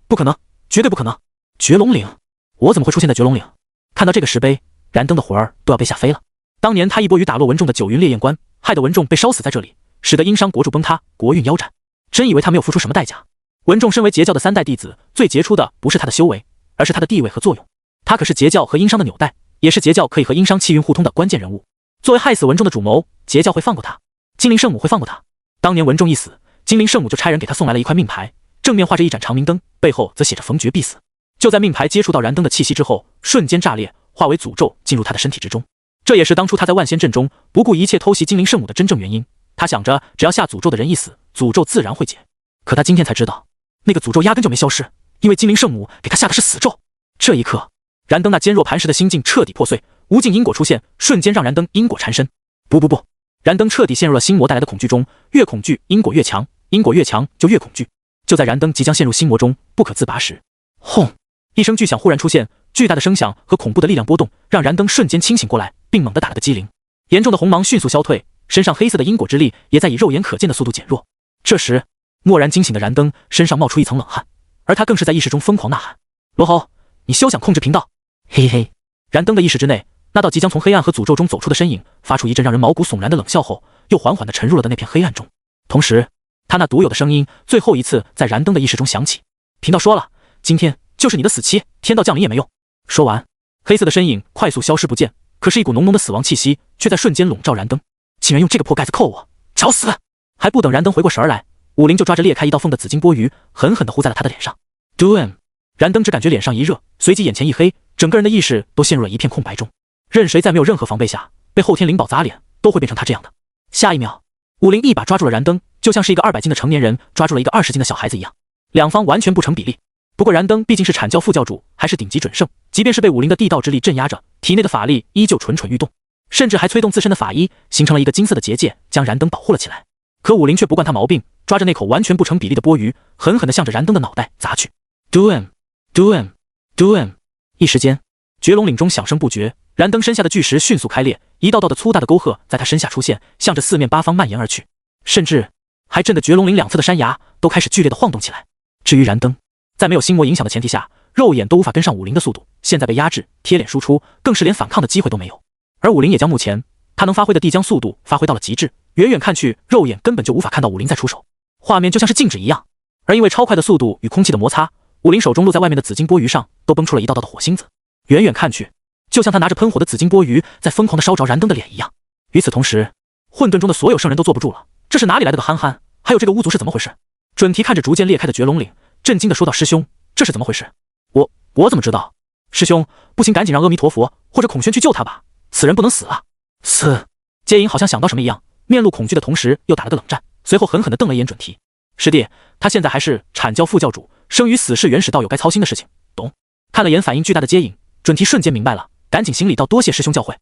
不可能，绝对不可能！绝龙岭，我怎么会出现在绝龙岭？”看到这个石碑，燃灯的魂儿都要被吓飞了。当年他一波鱼打落文仲的九云烈焰关，害得文仲被烧死在这里，使得殷商国柱崩塌，国运腰斩。真以为他没有付出什么代价？文仲身为截教的三代弟子，最杰出的不是他的修为，而是他的地位和作用。他可是截教和殷商的纽带，也是截教可以和殷商气运互通的关键人物。作为害死文仲的主谋，截教会放过他？金陵圣母会放过他？当年文仲一死，金陵圣母就差人给他送来了一块命牌，正面画着一盏长明灯，背后则写着逢绝必死。就在命牌接触到燃灯的气息之后，瞬间炸裂，化为诅咒进入他的身体之中。这也是当初他在万仙阵中不顾一切偷袭金陵圣母的真正原因。他想着只要下诅咒的人一死，诅咒自然会解。可他今天才知道，那个诅咒压根就没消失，因为金陵圣母给他下的是死咒。这一刻，燃灯那坚若磐石的心境彻底破碎，无尽因果出现，瞬间让燃灯因果缠身。不，燃灯彻底陷入了心魔带来的恐惧中，越恐惧因果越强，因果越强就越恐惧。就在燃灯即将陷入心魔中不可自拔时，轰！一声巨响忽然出现，巨大的声响和恐怖的力量波动让燃灯瞬间清醒过来，并猛地打了个激灵。严重的红芒迅速消退，身上黑色的因果之力也在以肉眼可见的速度减弱。这时蓦然惊醒的燃灯身上冒出一层冷汗，而他更是在意识中疯狂呐喊：“罗侯，你休想控制贫道！”嘿嘿。燃灯的意识之内，那道即将从黑暗和诅咒中走出的身影发出一阵让人毛骨悚然的冷笑后，又缓缓地沉入了的那片黑暗中。同时他那独有的声音最后一次在燃灯的意识中响起：“贫道说了，今天就是你的死期，天道降临也没用。”说完，黑色的身影快速消失不见，可是一股浓浓的死亡气息却在瞬间笼罩燃灯。竟然用这个破盖子扣我，找死！还不等燃灯回过神来，武林就抓着裂开一道缝的紫金钵盂狠狠地呼在了他的脸上。Doom！ 燃灯只感觉脸上一热，随即眼前一黑，整个人的意识都陷入了一片空白中。任谁在没有任何防备下被后天灵宝砸脸，都会变成他这样的。下一秒，武林一把抓住了燃灯，就像是一个200斤的成年人抓住了一个20斤的小孩子一样，两方完全不成比例。不过燃灯毕竟是阐教副教主，还是顶级准圣，即便是被武林的地道之力镇压着，体内的法力依旧蠢蠢欲动，甚至还催动自身的法衣，形成了一个金色的结界，将燃灯保护了起来。可武林却不惯他毛病，抓着那口完全不成比例的钵盂，狠狠地向着燃灯的脑袋砸去。Do him, do him, do him！ 一时间，绝龙岭中响声不绝，燃灯身下的巨石迅速开裂，一道道的粗大的沟壑在他身下出现，向着四面八方蔓延而去，甚至还震得绝龙岭两侧的山崖都开始剧烈的晃动起来。至于燃灯，在没有心魔影响的前提下，肉眼都无法跟上武林的速度，现在被压制，贴脸输出，更是连反抗的机会都没有。而武林也将目前他能发挥的地将速度发挥到了极致，远远看去，肉眼根本就无法看到武林在出手，画面就像是静止一样。而因为超快的速度与空气的摩擦，武林手中落在外面的紫金钵盂上都崩出了一道道的火星子，远远看去，就像他拿着喷火的紫金钵盂在疯狂的烧着燃灯的脸一样。与此同时，混沌中的所有圣人都坐不住了，这是哪里来的个憨憨？还有这个巫族是怎么回事？准提看着逐渐裂开的绝龙岭，震惊地说道：“师兄，这是怎么回事？我怎么知道？师兄，不行，赶紧让阿弥陀佛或者孔宣去救他吧，此人不能死啊！”接引好像想到什么一样，面露恐惧的同时又打了个冷战，随后狠狠地瞪了一眼准提：“师弟，他现在还是阐教副教主，生与死是原始道友该操心的事情，懂？”看了眼反应巨大的接引，准提瞬间明白了，赶紧行礼道：“多谢师兄教诲。”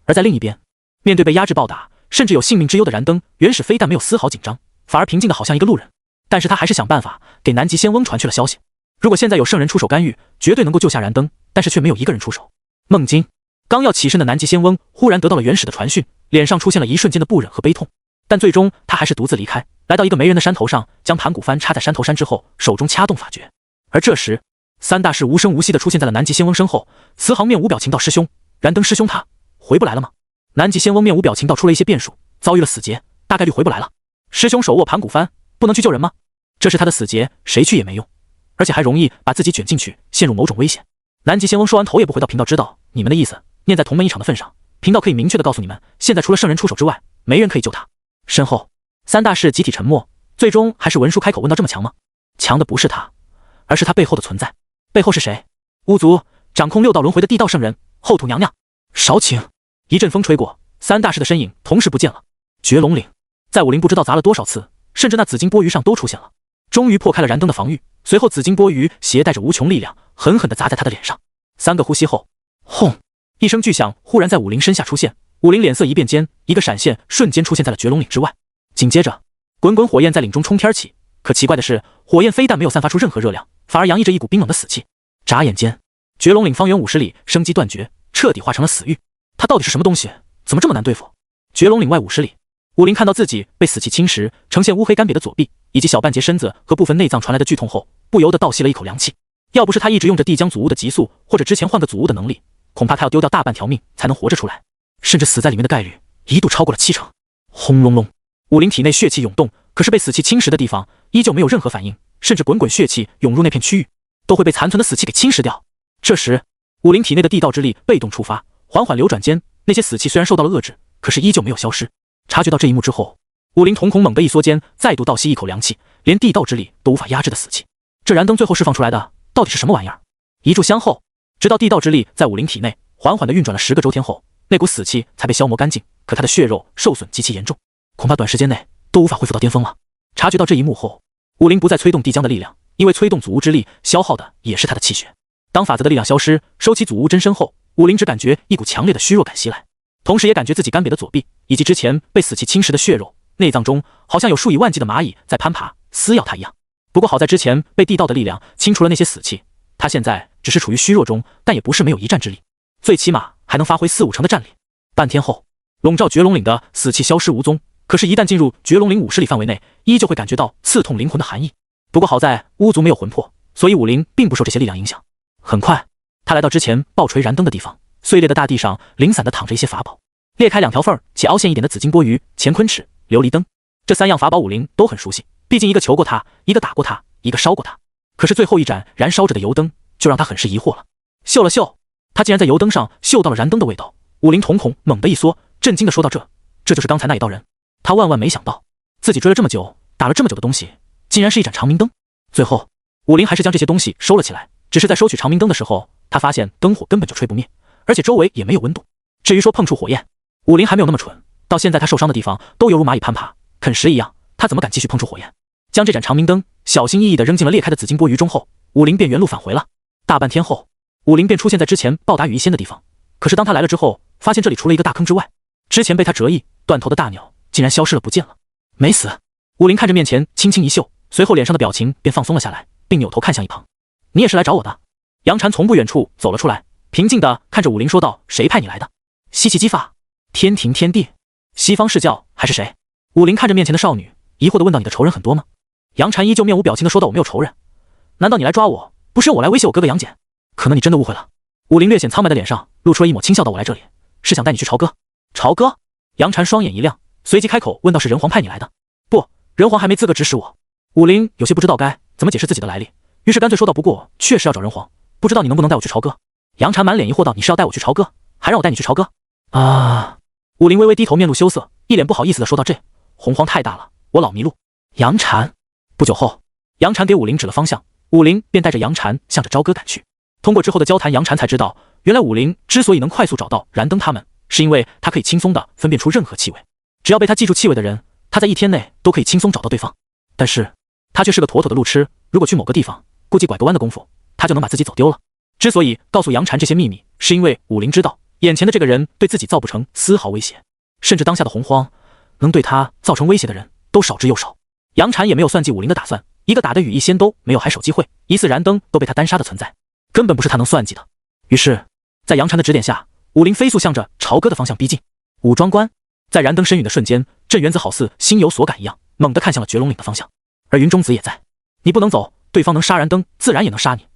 而在另一边，面对被压制暴打，甚至有性命之忧的燃灯，原始非但没有丝毫紧张，反而平静的好像一个路人。但是他还是想办法给南极仙翁传去了消息，如果现在有圣人出手干预，绝对能够救下燃灯，但是却没有一个人出手。梦境刚要起身的南极仙翁忽然得到了原始的传讯，脸上出现了一瞬间的不忍和悲痛，但最终他还是独自离开，来到一个没人的山头上，将盘古幡插在山头山之后，手中掐动法诀。而这时三大士无声无息地出现在了南极仙翁身后，慈航面无表情道：“师兄，燃灯师兄他回不来了吗？”南极仙翁面无表情道：“出了一些变数，遭遇了死劫，大概率回不来了。师兄手握盘古幡，不能去救人吗？这是他的死劫，谁去也没用，而且还容易把自己卷进去，陷入某种危险。”南极仙翁说完头也不回到频道：“知道你们的意思，念在同门一场的份上，频道可以明确的告诉你们，现在除了圣人出手之外，没人可以救他。”身后三大士集体沉默，最终还是文殊开口问道：“这么强吗？”强的不是他，而是他背后的存在。背后是谁？巫族掌控6道轮回的地道圣人后土娘娘。少顷，一阵风吹过，三大士的身影同时不见了。绝龙岭在武林不知道砸了多少次，甚至那紫金钵盂上都出现了，终于破开了燃灯的防御。随后紫金钵盂携带着无穷力量，狠狠地砸在他的脸上。3个呼吸后，轰！一声巨响忽然在武林身下出现，武林脸色一变间，一个闪现瞬间出现在了绝龙岭之外。紧接着，滚滚火焰在岭中冲天起。可奇怪的是，火焰非但没有散发出任何热量，反而洋溢着一股冰冷的死气。眨眼间，绝龙岭方圆50里生机断绝，彻底化成了死域。他到底是什么东西？怎么这么难对付？绝龙岭外50里，武林看到自己被死气侵蚀，呈现乌黑干瘪的左臂以及小半截身子和部分内脏传来的剧痛后，不由得倒吸了一口凉气。要不是他一直用着地将祖物的急速，或者之前换个祖物的能力，恐怕他要丢掉大半条命才能活着出来，甚至死在里面的概率一度超过了70%。轰隆隆，武林体内血气涌动，可是被死气侵蚀的地方依旧没有任何反应，甚至滚滚血气涌入那片区域，都会被残存的死气给侵蚀掉。这时，武林体内的地道之力被动触发，缓缓流转间，那些死气虽然受到了遏制，可是依旧没有消失。察觉到这一幕之后，武林瞳孔猛地一缩间，再度倒吸一口凉气，连地道之力都无法压制的死气，这燃灯最后释放出来的到底是什么玩意儿？一炷香后，直到地道之力在武林体内缓缓地运转了10个周天后，那股死气才被消磨干净，可他的血肉受损极其严重，恐怕短时间内都无法恢复到巅峰了。察觉到这一幕后，武林不再催动地将的力量，因为催动祖物之力消耗的也是他的气血。当法子的力量消失，收起祖物真身后，武林只感觉一股强烈的虚弱感袭来，同时也感觉自己干瘪的左臂以及之前被死气侵蚀的血肉，内脏中好像有数以万计的蚂蚁在攀爬撕咬他一样。不过好在之前被地道的力量清除了那些死气，他现在只是处于虚弱中，但也不是没有一战之力，最起码还能发挥4、5成的战力。半天后，笼罩绝龙岭的死气消失无踪，可是一旦进入绝龙岭50里范围内，依旧会感觉到刺痛灵魂的寒意。不过好在巫族没有魂魄，所以武林并不受这些力量影响。很快，他来到之前爆锤燃灯的地方，碎裂的大地上零散地躺着一些法宝，裂开2条缝且凹陷一点的紫金钵盂、乾坤尺、琉璃灯，这3样法宝武林都很熟悉，毕竟一个求过他，一个打过他，一个烧过他。可是最后一盏燃烧着的油灯就让他很是疑惑了。嗅了嗅，他竟然在油灯上嗅到了燃灯的味道。武林瞳孔猛地一缩，震惊地说道：“这就是刚才那一道人。”他万万没想到，自己追了这么久，打了这么久的东西，竟然是一盏长明灯。最后，武林还是将这些东西收了起来，只是在收取长明灯的时候，他发现灯火根本就吹不灭，而且周围也没有温度。至于说碰触火焰，武林还没有那么蠢，到现在他受伤的地方都犹如蚂蚁攀爬，啃食一样，他怎么敢继续碰触火焰？将这盏长明灯小心翼翼地扔进了裂开的紫金钵盂中后，武林便原路返回了。大半天后，武林便出现在之前暴打羽翼仙的地方。可是当他来了之后，发现这里除了一个大坑之外，之前被他折翼断头的大鸟竟然消失了不见了。没死。武林看着面前轻轻一嗅，随后脸上的表情便放松了下来，并扭头看向一旁。你也是来找我的？杨禅从不远处走了出来，平静地看着武林说道：谁派你来的？吸气机法，天庭天地，西方释教还是谁？武林看着面前的少女，疑惑地问道：你的仇人很多吗？杨禅依旧面无表情地说道：我没有仇人。难道你来抓我，不是用我来威胁我哥哥杨戬？可能你真的误会了。武林略显苍白的脸上露出了一抹轻笑道：我来这里是想带你去朝歌。朝歌？杨禅双眼一亮，随即开口问道：是人皇派你来的？不，人皇还没资格指使我。武林有些不知道该怎么解释自己的来历，于是干脆说道：不过确实要找人皇，不知道你能不能带我去朝歌？杨禅满脸疑惑道：你是要带我去朝歌，还让我带你去朝歌？啊！武林微微低头，面露羞涩，一脸不好意思地说道：这洪荒太大了，我老迷路。杨禅。不久后，杨禅给武林指了方向，武林便带着杨禅向着朝歌赶去。通过之后的交谈，杨禅才知道，原来武林之所以能快速找到燃灯他们，是因为他可以轻松地分辨出任何气味，只要被他记住气味的人，他在1天内都可以轻松找到对方。但是他却是个妥妥的路痴，如果去某个地方，估计拐个弯的功夫，他就能把自己走丢了。之所以告诉杨禅这些秘密，是因为武林知道眼前的这个人对自己造不成丝毫威胁，甚至当下的洪荒能对他造成威胁的人都少之又少。杨禅也没有算计武林的打算，一个打得羽翼仙都没有还手机会，疑似燃灯都被他单杀的存在，根本不是他能算计的。于是在杨禅的指点下，武林飞速向着朝歌的方向逼近。武庄关。在燃灯身陨的瞬间，镇元子好似心有所感一样，猛地看向了绝龙岭的方向，而云中子也在。你不能走，对方能杀燃灯，自然也能杀你，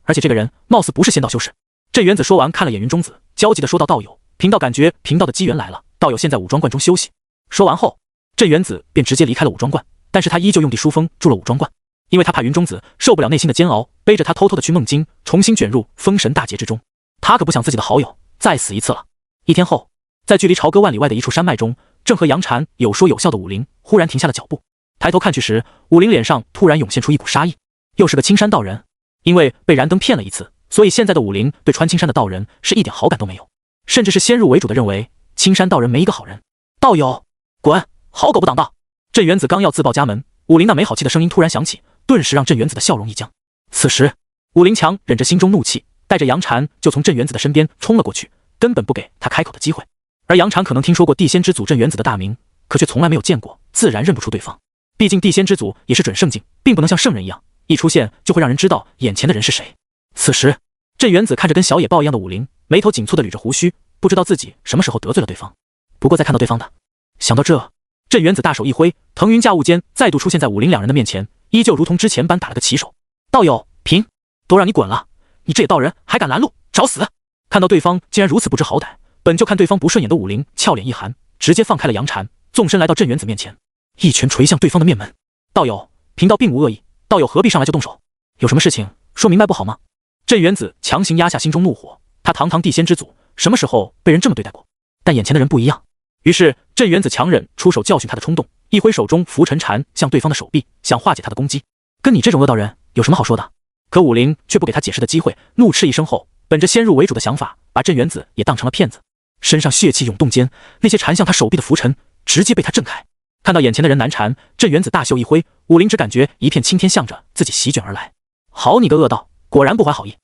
而且这个人貌似不是仙道修士。镇元子说完，看了眼云中子，焦急地说道：道友，贫道感觉贫道的机缘来了，道友现在武庄观中休息。说完后，镇元子便直接离开了武庄观，但是他依旧用地书封住了武庄观，因为他怕云中子受不了内心的煎熬，背着他偷偷的去梦京，重新卷入封神大劫之中。他可不想自己的好友再死一次了。1天后，在距离朝歌万里外的一处山脉中，正和杨禅有说有笑的武林忽然停下了脚步，抬头看去时，武林脸上突然涌现出一股杀意。又是个青山道人，因为被燃灯骗了一次，所以现在的武林对穿青山的道人是一点好感都没有，甚至是先入为主的认为青山道人没一个好人。道友，滚！好狗不挡道！镇元子刚要自报家门，武林那没好气的声音突然响起，顿时让镇元子的笑容一僵。此时，武林强忍着心中怒气，带着杨禅就从镇元子的身边冲了过去，根本不给他开口的机会。而杨禅可能听说过地仙之祖镇元子的大名，可却从来没有见过，自然认不出对方。毕竟地仙之祖也是准圣境，并不能像圣人一样，一出现就会让人知道眼前的人是谁。此时，镇元子看着跟小野豹一样的武林，眉头紧蹙地捋着胡须，不知道自己什么时候得罪了对方。不过在看到对方的，想到这，镇元子大手一挥，腾云驾雾间再度出现在武林两人的面前，依旧如同之前般打了个旗手。道友，平，都让你滚了！你这野道人还敢拦路，找死！看到对方竟然如此不知好歹，本就看对方不顺眼的武林俏脸一寒，直接放开了杨禅，纵身来到镇元子面前，一拳捶向对方的面门。道友，贫道并无恶意，道友何必上来就动手？有什么事情说明白不好吗？镇元子强行压下心中怒火，他堂堂地仙之祖，什么时候被人这么对待过？但眼前的人不一样。于是镇元子强忍出手教训他的冲动，一挥手中浮尘禅向对方的手臂，想化解他的攻击。跟你这种恶道人有什么好说的？可武林却不给他解释的机会，怒斥一声后，本着先入为主的想法，把镇元子也当成了骗子。身上血气涌动间，那些缠向他手臂的浮尘直接被他震开。看到眼前的人难缠，镇元子大袖一挥，武林只感觉一片青天向着自己席卷而来。好你个恶道，果然不怀好意！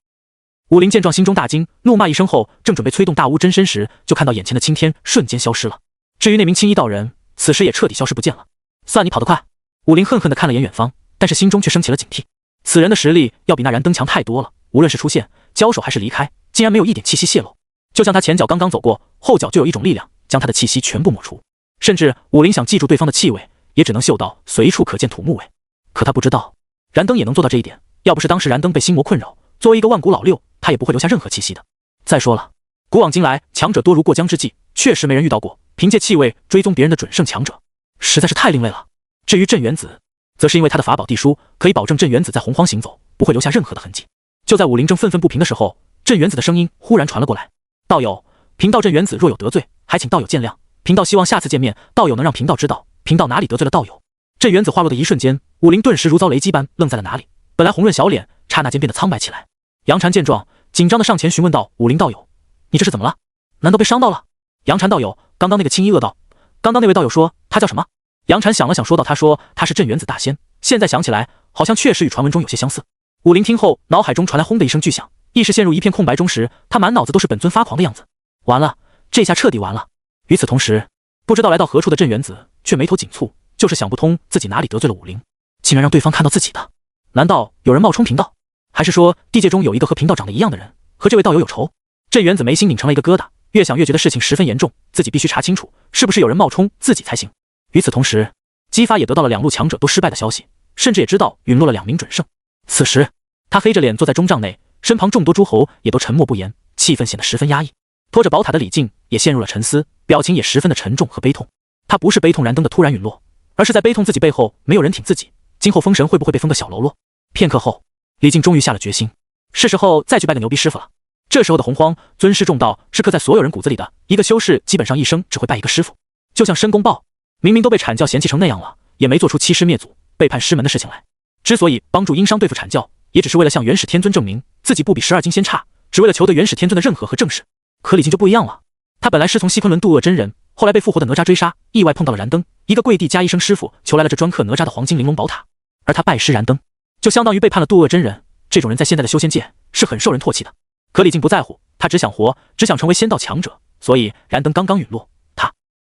武林见状心中大惊，怒骂一声后，正准备催动大巫真身时，就看到眼前的青天瞬间消失了。至于那名青衣道人，此时也彻底消失不见了。算你跑得快！武林恨恨地看了眼远方，但是心中却升起了警惕。此人的实力要比那燃灯强太多了，无论是出现、交手还是离开，竟然没有一点气息泄露。就像他前脚刚刚走过，后脚就有一种力量将他的气息全部抹除。甚至武林想记住对方的气味，也只能嗅到随处可见土木味。可他不知道，燃灯也能做到这一点。要不是当时燃灯被心魔困扰，作为一个万古老六，他也不会留下任何气息的。再说了，古往今来，强者多如过江之鲫，确实没人遇到过凭借气味追踪别人的准圣强者，实在是太另类了。至于镇元子，则是因为他的法宝地书可以保证镇元子在洪荒行走不会留下任何的痕迹。就在武林正愤愤不平的时候，镇元子的声音忽然传了过来：道友，贫道镇元子若有得罪，还请道友见谅。贫道希望下次见面，道友能让贫道知道贫道哪里得罪了道友。镇元子话落的一瞬间，武林顿时如遭雷击般愣在了哪里，本来红润小脸刹那间变得苍白起来。杨禅见状，紧张的上前询问道：武林道友，你这是怎么了？难道被伤到了？杨禅道友，刚刚那个青衣恶道刚刚那位道友说他叫什么？杨禅想了想，说道：“他说他是镇元子大仙。现在想起来，好像确实与传闻中有些相似。”武林听后，脑海中传来轰的一声巨响，意识陷入一片空白中时，他满脑子都是本尊发狂的样子。完了，这下彻底完了。与此同时，不知道来到何处的镇元子却眉头紧蹙，就是想不通自己哪里得罪了武林，竟然让对方看到自己的。难道有人冒充贫道？还是说地界中有一个和贫道长得一样的人，和这位道友有仇？镇元子眉心拧成了一个疙瘩，越想越觉得事情十分严重，自己必须查清楚，是不是有人冒充自己才行。与此同时，姬发也得到了2路强者都失败的消息，甚至也知道陨落了2名准圣。此时，他黑着脸坐在中帐内，身旁众多诸侯也都沉默不言，气氛显得十分压抑。拖着宝塔的李靖也陷入了沉思，表情也十分的沉重和悲痛。他不是悲痛燃灯的突然陨落，而是在悲痛自己背后没有人挺自己，今后封神会不会被封个小喽啰？片刻后，李靖终于下了决心，是时候再去拜个牛逼师傅了。这时候的洪荒尊师重道是刻在所有人骨子里的，一个修士基本上一生只会拜一个师傅，就像申公豹，明明都被阐教嫌弃成那样了，也没做出欺师灭祖、背叛师门的事情来。之所以帮助殷商对付阐教，也只是为了向元始天尊证明自己不比12金仙差，只为了求得元始天尊的认可和正视。可李靖就不一样了，他本来是从西昆仑渡恶真人，后来被复活的哪吒追杀，意外碰到了燃灯，一个跪地加一声师傅，求来了这专克哪吒的黄金玲珑宝塔，而他拜师燃灯，就相当于背叛了渡恶真人。这种人在现在的修仙界是很受人唾弃的。可李靖不在乎，他只想活，只想成为仙道强者。所以燃灯刚刚陨落，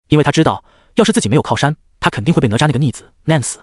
因为他知道，要是自己没有靠山，他肯定会被哪吒那个逆子难死。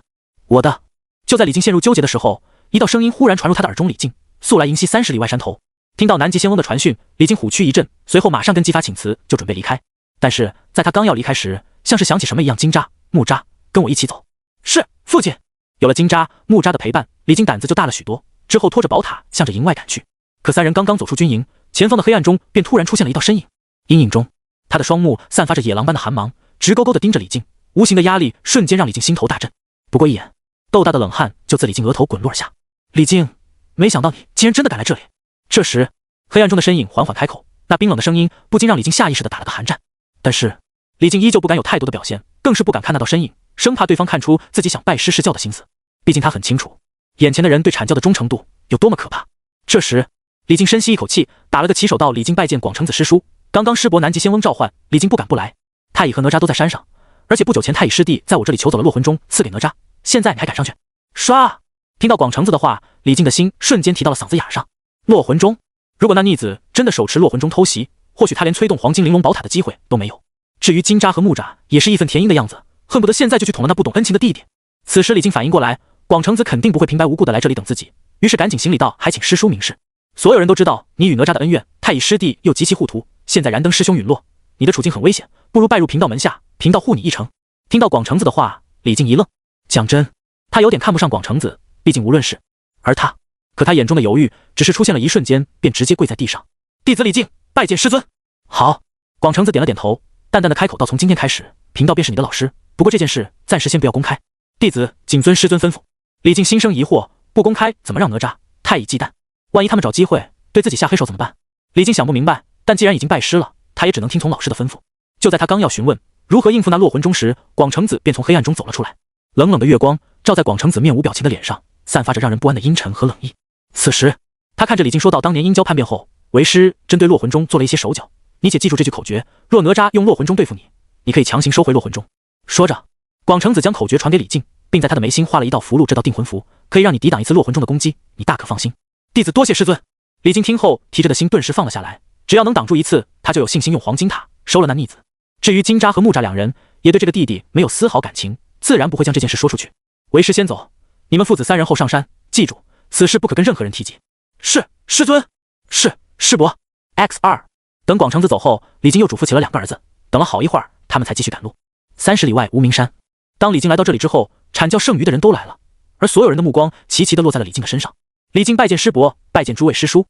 我的。就在李靖陷入纠结的时候，一道声音忽然传入他的耳中：“李靖，速来迎西30里外山头。”听到南极仙翁的传讯，李靖虎躯一震，随后马上跟姬发请辞，就准备离开。但是在他刚要离开时，像是想起什么一样：“金吒、木吒，跟我一起走。”是，父亲。有了金吒、木吒的陪伴，李靖胆子就大了许多。之后拖着宝塔向着营外赶去。可3人刚刚走出军营，前方的黑暗中便突然出现了一道身影。阴影中，他的双目散发着野狼般的寒芒，直勾勾地盯着李靖，无形的压力瞬间让李靖心头大震。不过一眼，豆大的冷汗就自李靖额头滚落而下。李靖，没想到你竟然真的赶来这里。这时，黑暗中的身影缓缓开口，那冰冷的声音不禁让李靖下意识地打了个寒战。但是李靖依旧不敢有太多的表现，更是不敢看那道身影，生怕对方看出自己想拜师试教的心思。毕竟他很清楚，眼前的人对阐教的忠诚度有多么可怕。这时，李靖深吸一口气，打了个起手道：“李靖拜见广成子师叔。刚刚师伯南极仙翁召唤，李靖不敢不来。太乙和哪吒都在山上，而且不久前太乙师弟在我这里求走了落魂钟，赐给哪吒。现在你还赶上去？”唰！听到广成子的话，李靖的心瞬间提到了嗓子眼上。落魂钟，如果那逆子真的手持落魂钟偷袭，或许他连催动黄金玲珑宝塔的机会都没有。至于金吒和木吒，也是义愤填膺的样子，恨不得现在就去捅了那不懂恩情的弟弟。此时李靖反应过来，广成子肯定不会平白无故的来这里等自己，于是赶紧行礼道：“还请师叔明示。所有人都知道你与哪吒的恩怨，太乙师弟又极其护图，现在燃灯师兄陨落，你的处境很危险，不如拜入贫道门下，贫道护你一程。”听到广成子的话，李靖一愣，讲真，他有点看不上广成子，毕竟无论是而他，可他眼中的犹豫只是出现了一瞬间，便直接跪在地上：“弟子李靖拜见师尊。”好。广成子点了点头，淡淡的开口道：“从今天开始，贫道便是你的老师，不过这件事暂时先不要公开，弟子谨遵师尊吩咐。”李靖心生疑惑，不公开怎么让哪吒、太乙忌惮？万一他们找机会对自己下黑手怎么办？李靖想不明白，但既然已经拜师了，他也只能听从老师的吩咐。就在他刚要询问如何应付那落魂钟时，广成子便从黑暗中走了出来。冷冷的月光照在广成子面无表情的脸上，散发着让人不安的阴沉和冷意。此时他看着李靖说道：“当年殷郊叛变后，为师针对落魂钟做了一些手脚，你且记住这句口诀，若哪吒用落魂钟对付你，你可以强行收回落魂钟。”说着，广成子将口诀传给李靖，并在他的眉心画了一道符箓，这道定魂符可以让你抵挡一次落魂钟的攻击，你大可放心。弟子多谢师尊。李靖听后，提着的心顿时放了下来，只要能挡住一次，他就有信心用黄金塔收了那逆子。至于金吒和木吒2人，也对这个弟弟没有丝毫感情，自然不会将这件事说出去。为师先走，你们父子3人后上山，记住此事不可跟任何人提及。是，师尊。是，师伯。X2。等广成子走后，李靖又嘱咐起了2个儿子，等了好一会儿，他们才继续赶路。30里外无名山。当李靖来到这里之后，阐教剩余的人都来了，而所有人的目光齐齐地落在了李靖的身上。李靖拜见师伯，拜见诸位师叔。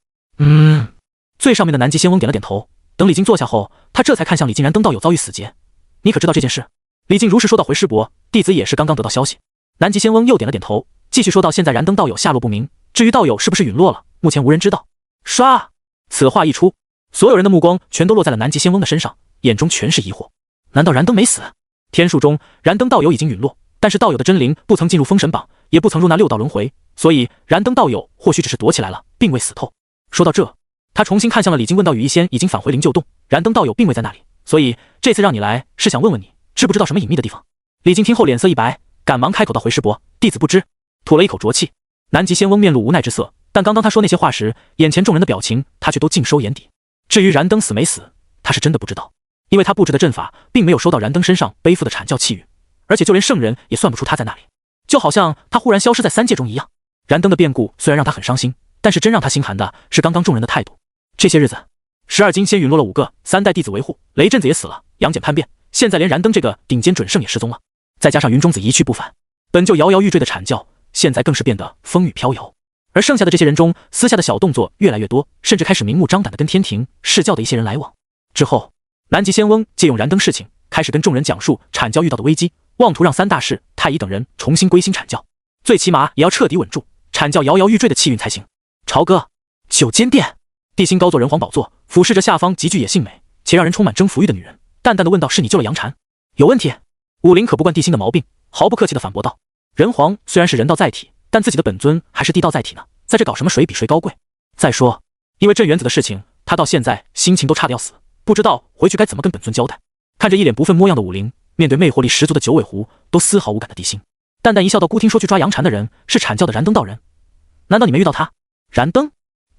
最上面的南极仙翁点了点头。等李靖坐下后，他这才看向李靖：“燃灯道友遭遇死劫，你可知道这件事？”李靖如实说道：“回师伯，弟子也是刚刚得到消息。”南极仙翁又点了点头，继续说道：“现在燃灯道友下落不明，至于道友是不是陨落了，目前无人知道。”唰！此话一出，所有人的目光全都落在了南极仙翁的身上，眼中全是疑惑。难道燃灯没死？天数中，燃灯道友已经陨落，但是道友的真灵不曾进入封神榜，也不曾入那6道轮回，所以燃灯道友或许只是躲起来了，并未死透。说到这，他重新看向了李靖，问道：“羽翼仙已经返回灵鹫洞，燃灯道友并未在那里，所以这次让你来是想问问你，知不知道什么隐秘的地方？李靖听后脸色一白，赶忙开口道：“回师伯，弟子不知。”吐了一口浊气。南极仙翁面露无奈之色，但刚当他说那些话时，眼前众人的表情他却都尽收眼底。至于燃灯死没死，他是真的不知道，因为他布置的阵法并没有收到燃灯身上背负的阐教气运，而且就连圣人也算不出他在那里，就好像他忽然消失在三界中一样。燃灯的变故虽然让他很伤心，但是真让他心寒的是刚刚众人的态度。这些日子，12金仙陨落了5个，3代弟子维护，雷震子也死了，杨戬叛变，现在连燃灯这个顶尖准圣也失踪了，再加上云中子一去不返，本就摇摇欲坠的阐教，现在更是变得风雨飘摇。而剩下的这些人中，私下的小动作越来越多，甚至开始明目张胆的跟天庭、释教的一些人来往。之后，南极仙翁借用燃灯事情，开始跟众人讲述阐教遇到的危机，妄图让3大士、太乙等人重新归心阐教，最起码也要彻底稳住阐教摇摇欲坠的气运才行。朝歌，九间殿，帝辛高坐人皇宝座，俯视着下方极具野性美且让人充满征服欲的女人，淡淡的问道：“是你救了杨禅？”有问题？武林可不惯帝辛的毛病，毫不客气的反驳道：“人皇虽然是人道载体，但自己的本尊还是地道载体呢，在这搞什么谁比谁高贵？再说，因为镇元子的事情，他到现在心情都差得要死，不知道回去该怎么跟本尊交代。”看着一脸不忿模样的武林，面对魅惑力十足的九尾狐都丝毫无感的帝辛，淡淡一笑道：“孤听说去抓杨禅的人是阐教的燃灯道人，难道你没遇到他？”燃灯？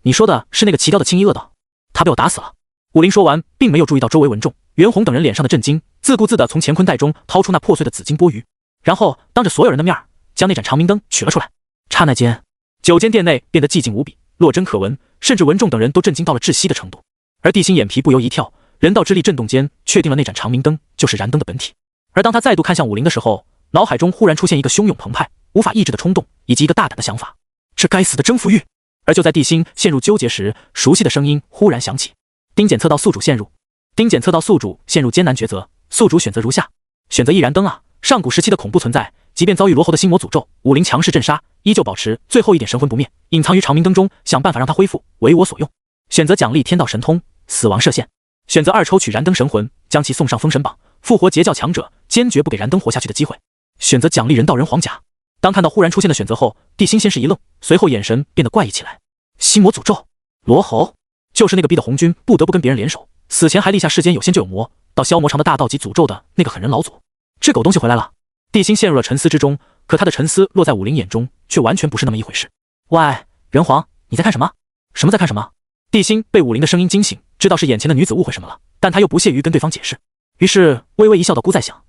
你说的是那个奇雕的青衣恶道？他被我打死了。武林说完，并没有注意到周围文众、袁弘等人脸上的震惊，自顾自地从乾坤袋中掏出那破碎的紫金钵盂，然后当着所有人的面将那盏长明灯取了出来。刹那间，9间殿内变得寂静无比，落针可闻，甚至文众等人都震惊到了窒息的程度。而帝辛眼皮不由一跳，人道之力震动间，确定了那盏长明灯就是燃灯的本体。而当他再度看向武林的时候，脑海中忽然出现一个汹涌澎湃、无法抑制的冲动，以及一个大胆的想法：这该死的征服欲！而就在帝辛陷入纠结时，熟悉的声音忽然响起：“丁检测到宿主陷入。”丁检测到宿主陷入艰难抉择，宿主选择如下：选择一燃灯啊！上古时期的恐怖存在，即便遭遇罗侯的心魔诅咒，武林强势镇杀，依旧保持最后一点神魂不灭，隐藏于长明灯中，想办法让它恢复，为我所用。选择奖励天道神通，死亡射线。选择2抽取燃灯神魂，将其送上封神榜，复活截教强者，坚决不给燃灯活下去的机会。选择奖励人道人皇甲。当看到忽然出现的选择后，帝辛先是一愣，随后眼神变得怪异起来。心魔诅咒，罗侯就是那个逼得红军不得不跟别人联手，死前还立下世间有仙就有魔，到消魔长的大道级诅咒的那个狠人老祖。这狗东西回来了。帝辛陷入了沉思之中，可他的沉思落在武林眼中，却完全不是那么一回事。喂，人皇，你在看什么？什么在看什么？帝辛被武林的声音惊醒，知道是眼前的女子误会什么了，但他又不屑于跟对方解释，于是微微一笑道：“姑在想，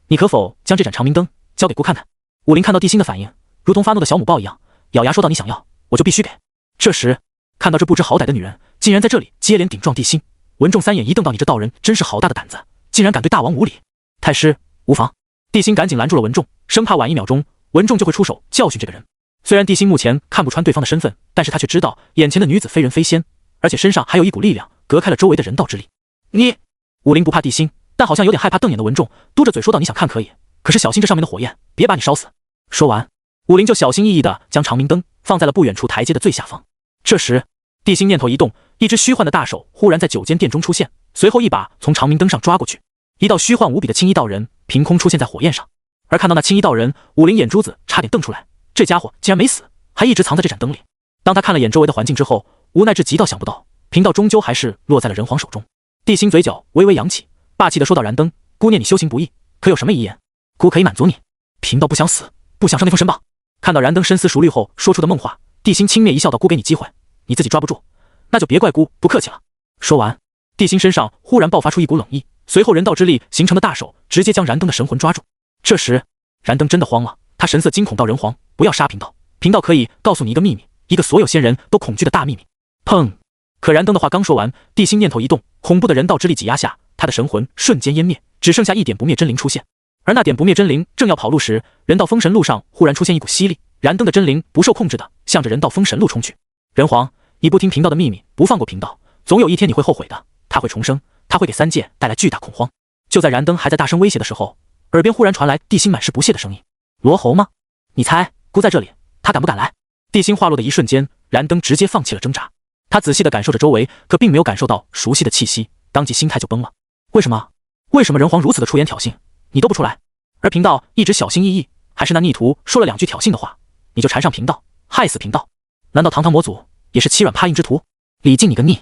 你可否将这盏长明灯交给姑看看？”武林看到帝辛的反应，如同发怒的小母豹一样，咬牙说道：“你想要，我就必须给。”这时，看到这不知好歹的女人竟然在这里接连顶撞帝辛，文仲3眼一瞪道：“你这道人真是好大的胆子，竟然敢对大王无礼！”太师，无妨。帝辛赶紧拦住了文仲，生怕晚1秒钟文仲就会出手教训这个人。虽然帝辛目前看不穿对方的身份，但是他却知道眼前的女子非人非仙，而且身上还有一股力量隔开了周围的人道之力。你，武林不怕帝辛，但好像有点害怕瞪眼的文仲嘟着嘴说道：“你想看可以，可是小心这上面的火焰，别把你烧死。”说完，武林就小心翼翼地将长明灯放在了不远处台阶的最下方。这时，帝辛念头一动，一只虚幻的大手忽然在9间殿中出现，随后一把从长明灯上抓过去，一道虚幻无比的青衣道人凭空出现在火焰上。而看到那青衣道人，武林眼珠子差点瞪出来，这家伙竟然没死，还一直藏在这盏灯里。当他看了眼周围的环境之后，无奈至极到想不到，贫道终究还是落在了人皇手中。帝辛嘴角微微扬起，霸气地说道：“燃灯，姑念你修行不易，可有什么遗言？姑可以满足你。”贫道不想死，不想上那封神榜。看到燃灯深思熟虑后说出的梦话，帝辛轻蔑一笑道：“姑给你机会，你自己抓不住，那就别怪姑不客气了。”说完，帝辛身上忽然爆发出一股冷意，随后人道之力形成的大手直接将燃灯的神魂抓住。这时，燃灯真的慌了，他神色惊恐道：“人皇，不要杀贫道，贫道可以告诉你一个秘密，一个所有仙人都恐惧的大秘密。”砰！可燃灯的话刚说完，帝辛念头一动，恐怖的人道之力挤压下，他的神魂瞬间湮灭，只剩下一点不灭真灵出现。而那点不灭真灵正要跑路时，人道封神路上忽然出现一股吸力，燃灯的真灵不受控制的向着人道封神路冲去。人皇，你不听贫道的秘密，不放过贫道，总有一天你会后悔的。他会重生，他会给3界带来巨大恐慌。就在燃灯还在大声威胁的时候，耳边忽然传来帝辛满是不屑的声音：“罗侯吗？你猜姑在这里，他敢不敢来？”帝辛话落的一瞬间，燃灯直接放弃了挣扎，他仔细地感受着周围，可并没有感受到熟悉的气息，当即心态就崩了。为什么？为什么人皇如此的出言挑衅，你都不出来？而贫道一直小心翼翼，还是那逆徒说了2句挑衅的话，你就缠上贫道，害死贫道？难道堂堂魔祖也是欺软怕硬之徒？李靖你个逆！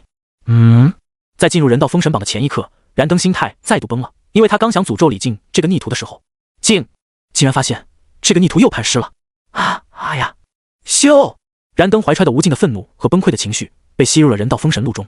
在进入人道封神榜的前一刻，燃灯心态再度崩了，因为他刚想诅咒李靖这个逆徒的时候，竟然发现这个逆徒又叛师了。啊呀！咻！燃灯怀揣的无尽的愤怒和崩溃的情绪被吸入了人道封神录中，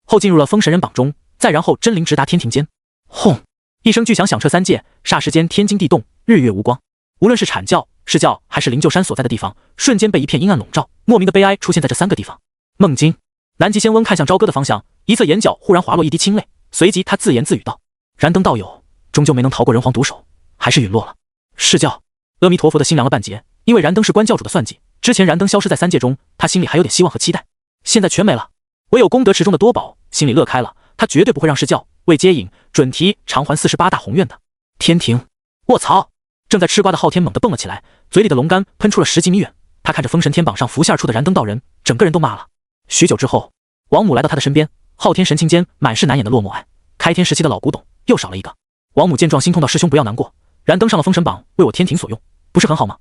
后进入了封神人榜中，再然后真灵直达天庭间。轰！一声巨响响彻三界，霎时间天惊地动，日月无光。无论是阐教、释教还是灵鹫山所在的地方，瞬间被一片阴暗笼罩。莫名的悲哀出现在这3个地方。梦境。南极仙翁看向朝歌的方向，一侧眼角忽然滑落一滴清泪，随即他自言自语道：“燃灯道友终究没能逃过人皇毒手，还是陨落了。”释教。阿弥陀佛的心凉了半截，因为燃灯是关教主的算计，之前燃灯消失在3界中，他心里还有点希望和期待，现在全没了。唯有功德池中的多宝心里乐开了，他绝对不会让释教为接引准提偿还48大宏愿的。天庭。卧槽！正在吃瓜的昊天猛地蹦了起来，嘴里的龙肝喷出了10几米远。他看着封神天榜上浮现而出的燃灯道人，整个人都麻了。许久之后，王母来到他的身边，昊天神情间满是难掩的落寞哀。开天时期的老古董又少了一个。王母见状心痛道：“师兄不要难过，燃灯上了封神榜，为我天庭所用，不是很好吗？”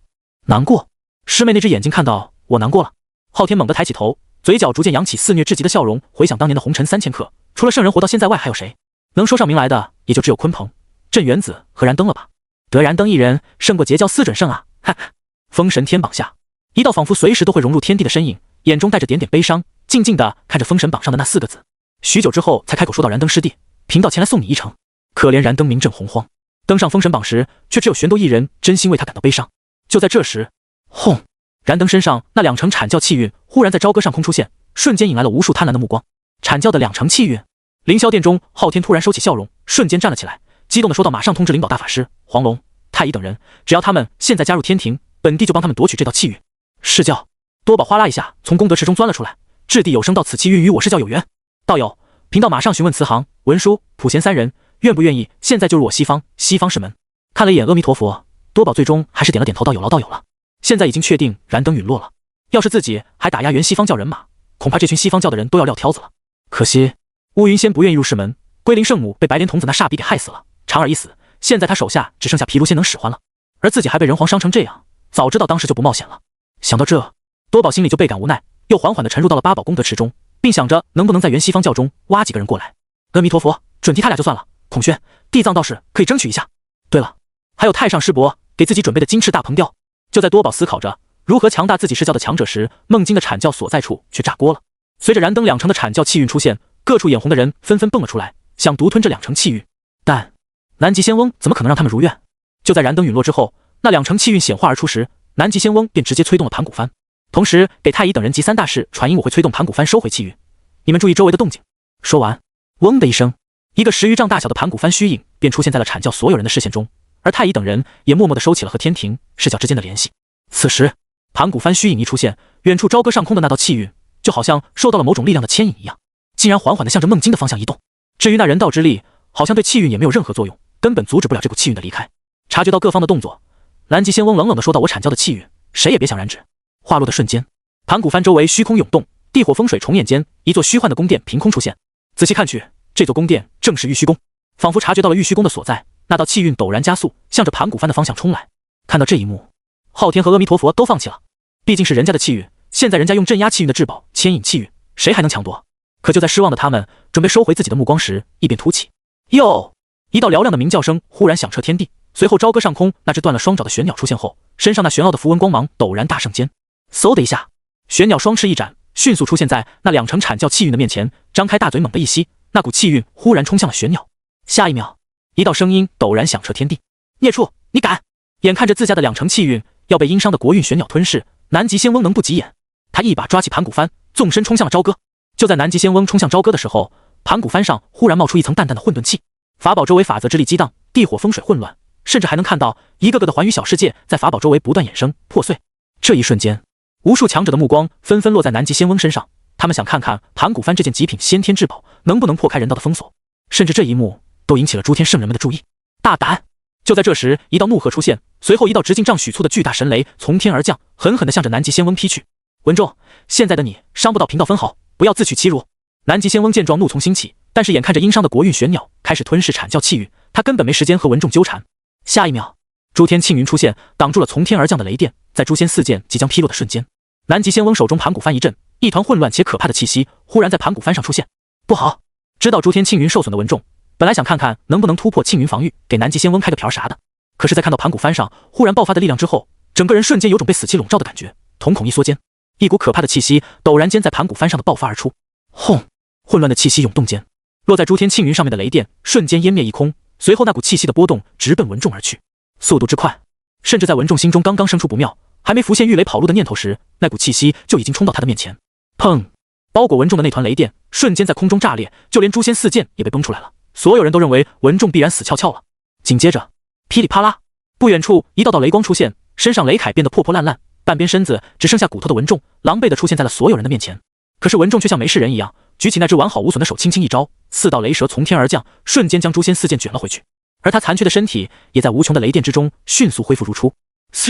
难过？师妹那只眼睛看到我难过了。昊天猛地抬起头，嘴角逐渐扬起肆虐至极的笑容。回想当年的红尘3000客，除了圣人活到现在外，还有谁能说上名来的？也就只有鲲鹏、镇元子和燃灯了吧。得燃灯一人，胜过截教4准圣啊！哈哈。封神天榜下，一道仿佛随时都会融入天地的身影，眼中带着点点悲伤，静静地看着封神榜上的那4个字。许久之后才开口说道：“燃灯师弟，贫道前来送你一程。”可怜燃灯名震洪荒，登上封神榜时，却只有玄斗一人真心为他感到悲伤。就在这时，轰！燃灯身上那2成阐教气运忽然在朝歌上空出现，瞬间引来了无数贪婪的目光。阐教的2成气运。凌霄殿中，昊天突然收起笑容，瞬间站了起来，激动地说道：“马上通知灵宝大法师、黄龙、太乙等人，只要他们现在加入天庭，本帝就帮他们夺取这道气运。”释教。多宝哗啦一下从功德池中钻了出来，掷地有声道：“此气运与我释教有缘，道友，贫道马上询问慈航、文殊、普贤3人，愿不愿意现在就入我西方师门。”看了一眼阿弥陀佛，多宝最终还是点了点头，道：“有劳道友了。”现在已经确定燃灯陨落了，要是自己还打压原西方教人马，恐怕这群西方教的人都要撂挑子了。可惜乌云仙不愿意入师门，龟灵圣母被白莲童子那煞逼给害死了，长儿已死，现在他手下只剩下毗卢仙能使唤了，而自己还被人皇伤成这样，早知道当时就不冒险了。想到这，多宝心里就倍感无奈，又缓缓地沉入到了8宝功德池中，并想着能不能在原西方教中挖几个人过来。阿弥陀佛，准提他俩就算了，孔宣、地藏道士可以争取一下。对了，还有太上师伯给自己准备的金翅大鹏雕。就在多宝思考着如何强大自己释教的强者时，梦境的阐教所在处却炸锅了。随着燃灯2成的阐教气运出现，各处眼红的人纷纷蹦了出来，想独吞这2成气运。但南极仙翁怎么可能让他们如愿？就在燃灯陨落之后，那2成气运显化而出时，南极仙翁便直接催动了盘古幡，同时给太乙等人及3大士传音：“我会催动盘古幡收回气运，你们注意周围的动静。”说完，嗡的一声，一个10余丈大小的盘古幡虚影便出现在了阐教所有人的视线中，而太乙等人也默默地收起了和天庭、释教之间的联系。此时，盘古幡虚影一出现，远处朝歌上空的那道气运就好像受到了某种力量的牵引一样，竟然缓缓地向着梦境的方向移动。至于那人道之力，好像对气运也没有任何作用，根本阻止不了这股气运的离开。察觉到各方的动作，南极仙翁冷冷地说道：“我阐教的气运，谁也别想染指。”话落的瞬间，盘古幡周围虚空涌动，地火风水重演间，一座虚幻的宫殿凭空出现。仔细看去，这座宫殿正是玉虚宫。仿佛察觉到了玉虚宫的所在，那道气运陡然加速，向着盘古幡的方向冲来。看到这一幕，昊天和阿弥陀佛都放弃了，毕竟是人家的气运，现在人家用镇压气运的至宝牵引气运，谁还能抢夺？可就在失望的他们准备收回自己的目光时，一边突起，哟！一道嘹亮的鸣叫声忽然响彻天地，随后朝歌上空那只断了双爪的玄鸟出现后，身上那玄奥的符文光芒陡然大盛间，嗖的一下，玄鸟双翅一展，迅速出现在那2成阐教气运的面前，张开大嘴猛地一吸，那股气运忽然冲向了玄鸟。下一秒，一道声音陡然响彻天地：“孽畜，你敢！”眼看着自家的2成气运要被殷商的国运玄鸟吞噬，南极仙翁能不急眼？他一把抓起盘古幡，纵身冲向了朝歌。就在南极仙翁冲向朝歌的时候，盘古幡上忽然冒出一层淡淡的混沌气，法宝周围法则之力激荡，地火风水混乱，甚至还能看到一个个的寰宇小世界在法宝周围不断衍生破碎。这一瞬间，无数强者的目光纷纷落在南极仙翁身上，他们想看看盘古幡这件极品先天至宝能不能破开人道的封锁，甚至这一幕都引起了诸天圣人们的注意。大胆！就在这时，一道怒喝出现，随后一道直径丈许粗的巨大神雷从天而降，狠狠地向着南极仙翁劈去。文仲，现在的你伤不到贫道分毫，不要自取其辱。南极仙翁见状怒从心起，但是眼看着殷商的国运玄鸟开始吞噬阐教气运，他根本没时间和文仲纠缠。下一秒，诸天庆云出现，挡住了从天而降的雷电。在诛仙4剑即将劈落的瞬间，南极仙翁手中盘古幡一震，一团混乱且可怕的气息忽然在盘古幡上出现。不好！知道诸天庆云受损的文仲本来想看看能不能突破庆云防御，给南极仙翁开个瓢啥的，可是，在看到盘古帆上忽然爆发的力量之后，整个人瞬间有种被死气笼罩的感觉，瞳孔一缩间，一股可怕的气息陡然间在盘古帆上的爆发而出。轰！混乱的气息涌动间，落在诸天庆云上面的雷电瞬间湮灭一空，随后那股气息的波动直奔文仲而去，速度之快，甚至在文仲心中刚刚生出不妙，还没浮现遇雷跑路的念头时，那股气息就已经冲到他的面前。砰！包裹文仲的那团雷电瞬间在空中炸裂，就连诛仙四剑也被崩出来了。所有人都认为文仲必然死翘翘了。紧接着，噼里啪啦，不远处一道道雷光出现，身上雷铠变得破破烂烂，半边身子只剩下骨头的文仲狼狈地出现在了所有人的面前。可是文仲却像没事人一样，举起那只完好无损的手，轻轻一招，4道雷蛇从天而降，瞬间将诛仙四剑卷了回去。而他残缺的身体也在无穷的雷电之中迅速恢复如初。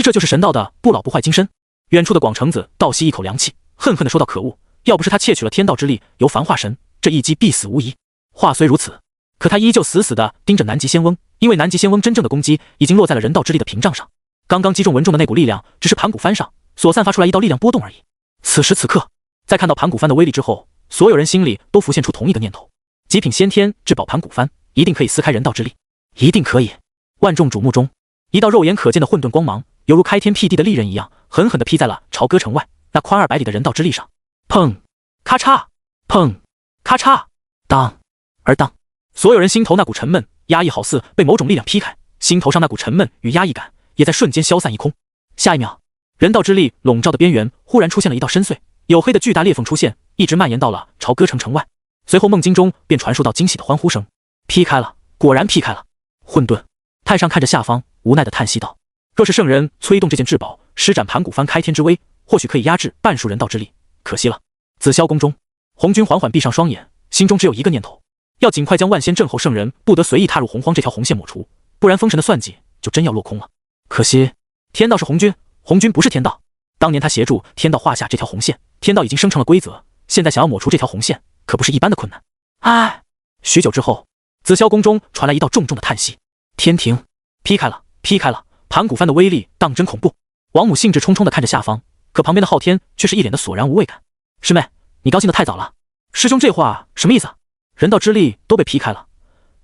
这就是神道的不老不坏金身。远处的广成子倒吸一口凉气，恨恨地说道：“可恶！要不是他窃取了天道之力，由凡化神，这一击必死无疑。”话虽如此，可他依旧死死地盯着南极仙翁，因为南极仙翁真正的攻击已经落在了人道之力的屏障上。刚刚击中文仲的那股力量，只是盘古帆上所散发出来一道力量波动而已。此时此刻，在看到盘古帆的威力之后，所有人心里都浮现出同一个念头：极品先天至宝盘古帆一定可以撕开人道之力，一定可以！万众瞩目中，一道肉眼可见的混沌光芒，犹如开天辟地的利刃一样，狠狠地劈在了朝歌城外那宽200里的人道之力上。砰！咔嚓！砰！咔嚓！当！而当，所有人心头那股沉闷压抑好似被某种力量劈开，心头上那股沉闷与压抑感也在瞬间消散一空。下一秒，人道之力笼罩的边缘忽然出现了一道深邃黝黑的巨大裂缝出现，一直蔓延到了朝歌城城外。随后梦境中便传出到惊喜的欢呼声：劈开了，果然劈开了！混沌太上看着下方，无奈地叹息道：若是圣人催动这件至宝，施展盘古帆开天之威，或许可以压制半数人道之力，可惜了。紫霄宫中，红军缓缓闭上双眼，心中只有一个念头：要尽快将万仙镇后圣人不得随意踏入洪荒这条红线抹除，不然封神的算计就真要落空了。可惜天道是红军，红军不是天道。当年他协助天道画下这条红线，天道已经生成了规则，现在想要抹除这条红线，可不是一般的困难。唉，许久之后，紫霄宫中传来一道重重的叹息：天庭劈开了，劈开了！盘古帆的威力当真恐怖。王母兴致冲冲地看着下方，可旁边的昊天却是一脸的索然无味感。师妹，你高兴得太早了。师兄这话什么意思？人道之力都被劈开了，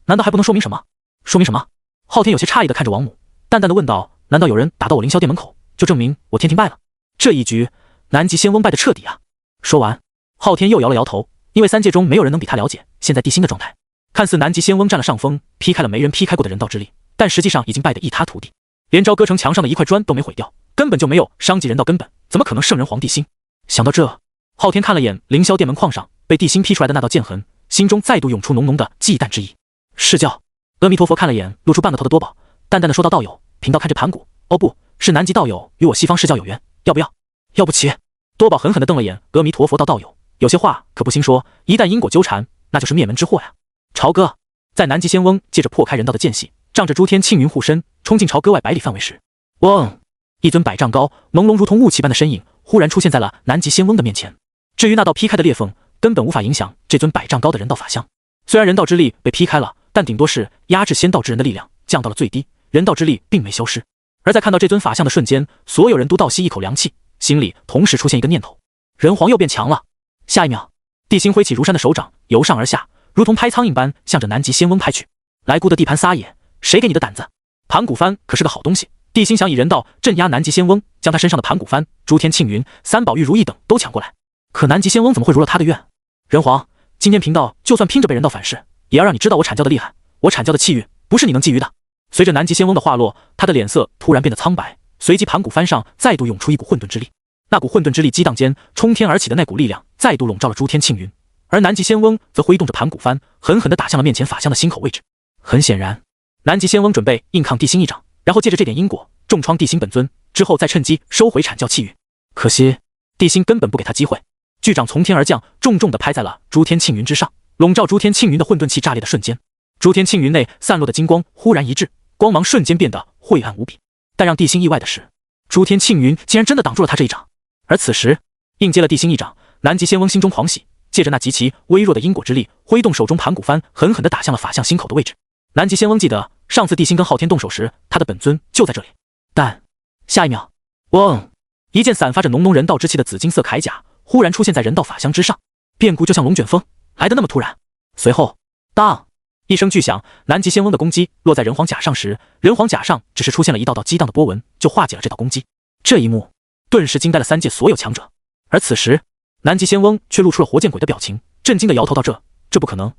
难道还不能说明什么？说明什么？昊天有些诧异地看着王母，淡淡地问道：难道有人打到我凌霄殿门口，就证明我天庭败了？这一局南极仙翁败得彻底啊！说完，昊天又摇了摇头，因为3界中没有人能比他了解现在地心的状态。看似南极仙翁占了上风，劈开了没人劈开过的人道之力，但实际上已经败得一塌涂地，连朝歌城墙上的一块砖都没毁掉，根本就没有伤及人道根本，怎么可能圣人皇地心？想到这，昊天看了眼凌霄殿门框上被地心劈出来的那道剑痕，心中再度涌出浓浓的忌惮之意。是教阿弥陀佛看了眼露出半个头的多宝，淡淡的说道：道友，贫道看这盘古，哦不是南极道友与我西方释教有缘，要不要？要不起！多宝狠狠地瞪了眼阿弥陀佛道友，有些话可不兴说，一旦因果纠缠，那就是灭门之祸呀。朝歌在南极仙翁借着破开人道的间隙，仗着诸天庆云护身，冲进朝歌外100里范围时，嗡！一尊100丈高、朦胧如同雾气般的身影忽然出现在了南极仙翁的面前。至于那道劈开的裂缝，根本无法影响这尊100丈高的人道法相。虽然人道之力被劈开了，但顶多是压制仙道之人的力量降到了最低，人道之力并没消失。而在看到这尊法相的瞬间，所有人都倒吸一口凉气，心里同时出现一个念头：人皇又变强了。下一秒，地心挥起如山的手掌，由上而下，如同拍苍蝇般向着南极仙翁拍去。来姑的地盘撒野，谁给你的胆子？盘古帆可是个好东西，地心想以人道镇压南极仙翁，将他身上的盘古帆、诸天庆云、3宝玉如意等都抢过来。可南极仙翁怎么会如了他的愿？人皇，今天贫道就算拼着被人道反噬，也要让你知道我阐教的厉害，我阐教的气运不是你能觊觎的。随着南极仙翁的话落，他的脸色突然变得苍白，随即盘古帆上再度涌出一股混沌之力。那股混沌之力激荡间，冲天而起的那股力量再度笼罩了诸天庆云，而南极仙翁则挥动着盘古帆，狠狠地打向了面前法相的心口位置。很显然，南极仙翁准备硬抗地心一掌，然后借着这点因果重创地心本尊，之后再趁机收回阐教气运。可惜地心根本不给他机会，巨掌从天而降，重重地拍在了诸天庆云之上。笼罩诸天庆云的混沌气炸裂的瞬间，诸天庆云内散落的金光忽然一滞，光芒瞬间变得晦暗无比。但让地心意外的是，诸天庆云竟然真的挡住了他这一掌。而此时应接了地心一掌，南极仙翁心中狂喜，借着那极其微弱的因果之力，挥动手中盘古帆，狠狠地打向了法相心口的位置。南极仙翁记得上次地心跟昊天动手时，他的本尊就在这里。但下一秒，嗡！一件散发着浓浓人道之气的紫金色铠甲忽然出现在人道法相之上，变故就像龙卷风，来得那么突然。随后，当！一声巨响，南极仙翁的攻击落在人皇甲上时，人皇甲上只是出现了一道道激荡的波纹，就化解了这道攻击。这一幕顿时惊呆了三界所有强者。而此时，南极仙翁却露出了活见鬼的表情，震惊的摇头道：“这不可能！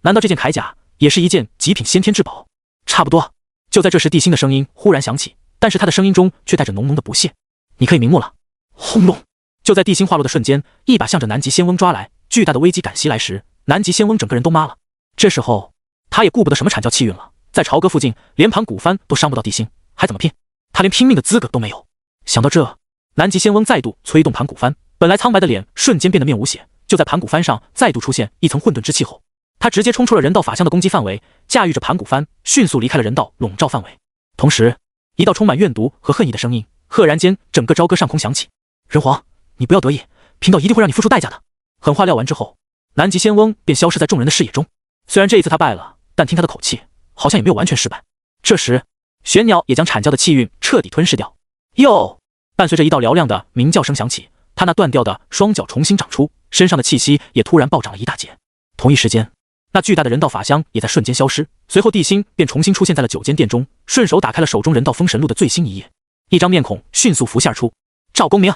难道这件铠甲也是一件极品先天至宝？”差不多。就在这时，地心的声音忽然响起，但是他的声音中却带着浓浓的不屑：“你可以瞑目了。”轰隆！就在地心化落的瞬间，一把向着南极仙翁抓来，巨大的危机感袭来时，南极仙翁整个人都麻了。这时候，他也顾不得什么阐教气运了，在朝歌附近，连盘古幡都伤不到地心，还怎么拼？他连拼命的资格都没有。想到这，南极仙翁再度催动盘古幡，本来苍白的脸瞬间变得面无血。就在盘古幡上再度出现一层混沌之气后，他直接冲出了人道法相的攻击范围，驾驭着盘古幡迅速离开了人道笼罩范围。同时，一道充满怨毒和恨意的声音赫然间整个朝歌上空响起：“人皇，你不要得意，贫道一定会让你付出代价的。”狠话撂完之后，南极仙翁便消失在众人的视野中。虽然这一次他败了，但听他的口气，好像也没有完全失败。这时，玄鸟也将阐教的气运彻底吞噬掉。哟！伴随着一道嘹亮的鸣叫声响起，他那断掉的双脚重新长出，身上的气息也突然暴涨了一大截。同一时间，那巨大的人道法相也在瞬间消失，随后地心便重新出现在了9间殿中，顺手打开了手中人道封神录的最新一页，一张面孔迅速浮现而出：“赵公明。”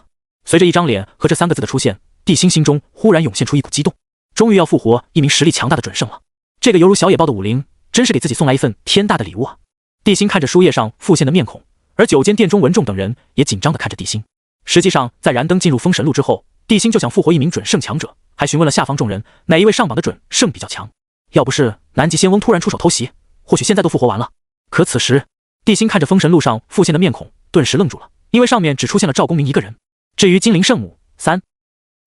随着一张脸和这3个字的出现，地心心中忽然涌现出一股激动，终于要复活一名实力强大的准圣了。这个犹如小野豹的武灵，真是给自己送来一份天大的礼物啊！地心看着书页上复现的面孔，而9间殿中文众等人也紧张地看着地心。实际上，在燃灯进入封神录之后，地心就想复活一名准圣强者，还询问了下方众人哪一位上榜的准圣比较强。要不是南极仙翁突然出手偷袭，或许现在都复活完了。可此时，地心看着封神录上复现的面孔，顿时愣住了，因为上面只出现了赵公明一个人。至于金灵圣母、3、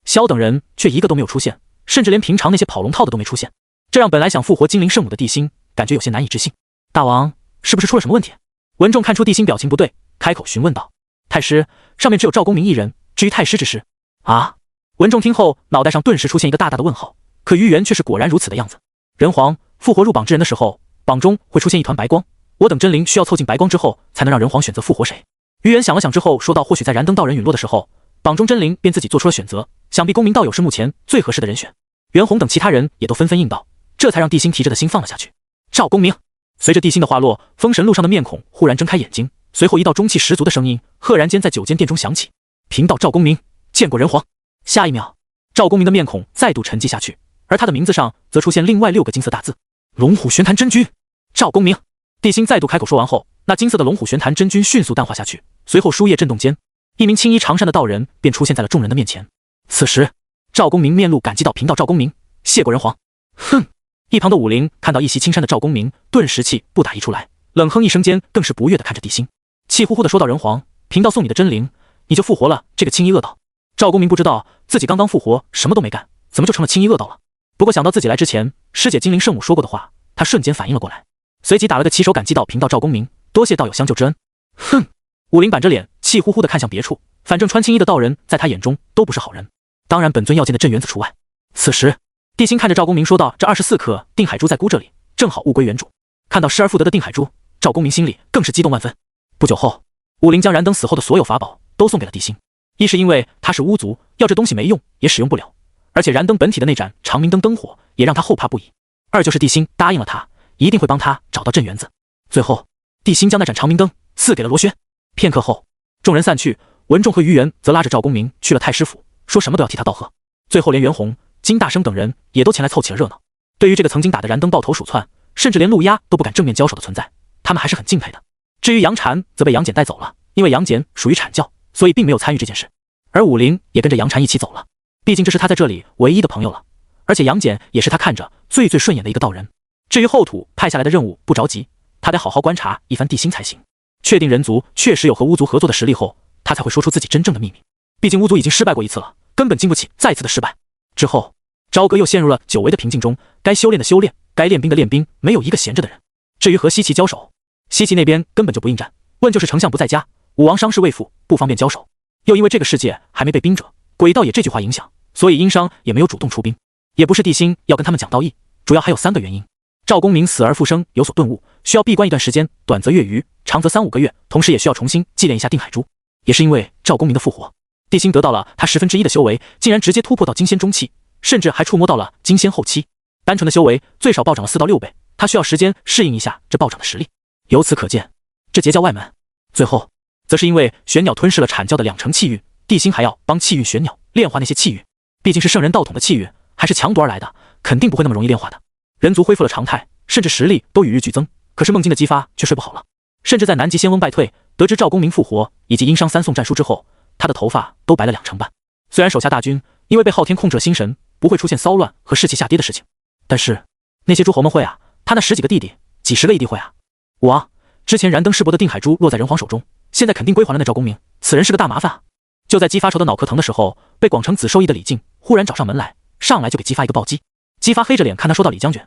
萧等人却一个都没有出现，甚至连平常那些跑龙套的都没出现。这让本来想复活金灵圣母的地心感觉有些难以置信。大王，是不是出了什么问题？文仲看出地心表情不对，开口询问道：“太师，上面只有赵公明一人，至于太师之事……”啊！文仲听后，脑袋上顿时出现一个大大的问号。可于元却是果然如此的样子。人皇，复活入榜之人的时候，榜中会出现一团白光，我等真灵需要凑近白光之后，才能让人皇选择复活谁。于元想了想之后说道：“或许在燃灯道人陨落的时候，榜中真灵便自己做出了选择，想必公明道友是目前最合适的人选。”袁弘等其他人也都纷纷应道，这才让地心提着的心放了下去。赵公明。随着地心的话落，封神路上的面孔忽然睁开眼睛，随后一道中气十足的声音赫然间在9间殿中响起：“贫道赵公明见过人皇。”下一秒，赵公明的面孔再度沉寂下去，而他的名字上则出现另外6个金色大字：“龙虎玄坛真君赵公明。”地心再度开口说完后，那金色的龙虎玄坛真君迅速淡化下去，随后书页震动间，一名青衣长衫的道人便出现在了众人的面前。此时，赵公明面露感激道：“贫道赵公明谢过人皇。”哼！一旁的武灵看到一袭青衫的赵公明，顿时气不打一处来，冷哼一声间，更是不悦地看着地心，气呼呼地说道：“人皇，贫道送你的真灵，你就复活了这个青衣恶道。”赵公明不知道自己刚刚复活，什么都没干，怎么就成了青衣恶道了？不过想到自己来之前师姐金灵圣母说过的话，他瞬间反应了过来，随即打了个起手感激道：“贫道赵公明多谢道友相救之恩。”哼！武灵板着脸，气呼呼地看向别处，反正穿青衣的道人在他眼中都不是好人，当然本尊要见的镇元子除外。此时，地心看着赵公明说道：“这24颗定海珠在孤这里，正好物归原主。”看到失而复得的定海珠，赵公明心里更是激动万分。不久后，武灵将燃灯死后的所有法宝都送给了地心，一是因为他是巫族，要这东西没用也使用不了，而且燃灯本体的那盏长明灯灯火也让他后怕不已；二就是地心答应了他，一定会帮他找到镇元子。最后，地心将那盏长明灯赐给了罗轩。片刻后，众人散去，文仲和于元则拉着赵公明去了太师府，说什么都要替他道贺。最后连袁弘、金大生等人也都前来凑齐了热闹。对于这个曾经打得燃灯抱头鼠窜，甚至连陆压都不敢正面交手的存在，他们还是很敬佩的。至于杨禅，则被杨戬带走了，因为杨戬属于阐教，所以并没有参与这件事。而武灵也跟着杨禅一起走了，毕竟这是他在这里唯一的朋友了，而且杨戬也是他看着最顺眼的一个道人。至于后土派下来的任务，不着急，他得好好观察一番地心才行，确定人族确实有和巫族合作的实力后，他才会说出自己真正的秘密。毕竟巫族已经失败过一次了，根本经不起再次的失败。之后，朝歌又陷入了久违的平静中，该修炼的修炼，该练兵的练兵，没有一个闲着的人。至于和西岐交手，西岐那边根本就不应战，问就是丞相不在家，武王伤势未复，不方便交手。又因为这个世界还没被兵者、鬼道也这句话影响，所以殷商也没有主动出兵。也不是地心要跟他们讲道义，主要还有3个原因。赵公明死而复生，有所顿悟，需要闭关一段时间，短则月余，长则3-5个月，同时也需要重新祭炼一下定海珠。也是因为赵公明的复活，地心得到了他1/10的修为，竟然直接突破到金仙中期，甚至还触摸到了金仙后期。单纯的修为最少暴涨了4到6倍，他他需要时间适应一下这暴涨的实力。由此可见，这结教外门。最后，则是因为玄鸟吞噬了阐教的2成气运，地心还要帮气运玄鸟炼化那些气运。毕竟是圣人道统的气运，还是强夺而来的，肯定不会那么容易炼化的。人族恢复了常态，甚至实力都与日俱增。可是梦境的姬发却睡不好了，甚至在南极仙翁败退，得知赵公明复活以及殷商3宋战书之后，他的头发都白了2成半。虽然手下大军因为被昊天控制了心神，不会出现骚乱和士气下跌的事情，但是那些诸侯们会啊，他那10几个弟弟、几十个义弟会啊。武王之前燃灯世伯的定海珠落在人皇手中，现在肯定归还了那赵公明，此人是个大麻烦啊。就在姬发愁得脑壳疼的时候，被广成子授意的李靖忽然找上门来，上来就给姬发一个暴击。姬发黑着脸看他说道：“李将军，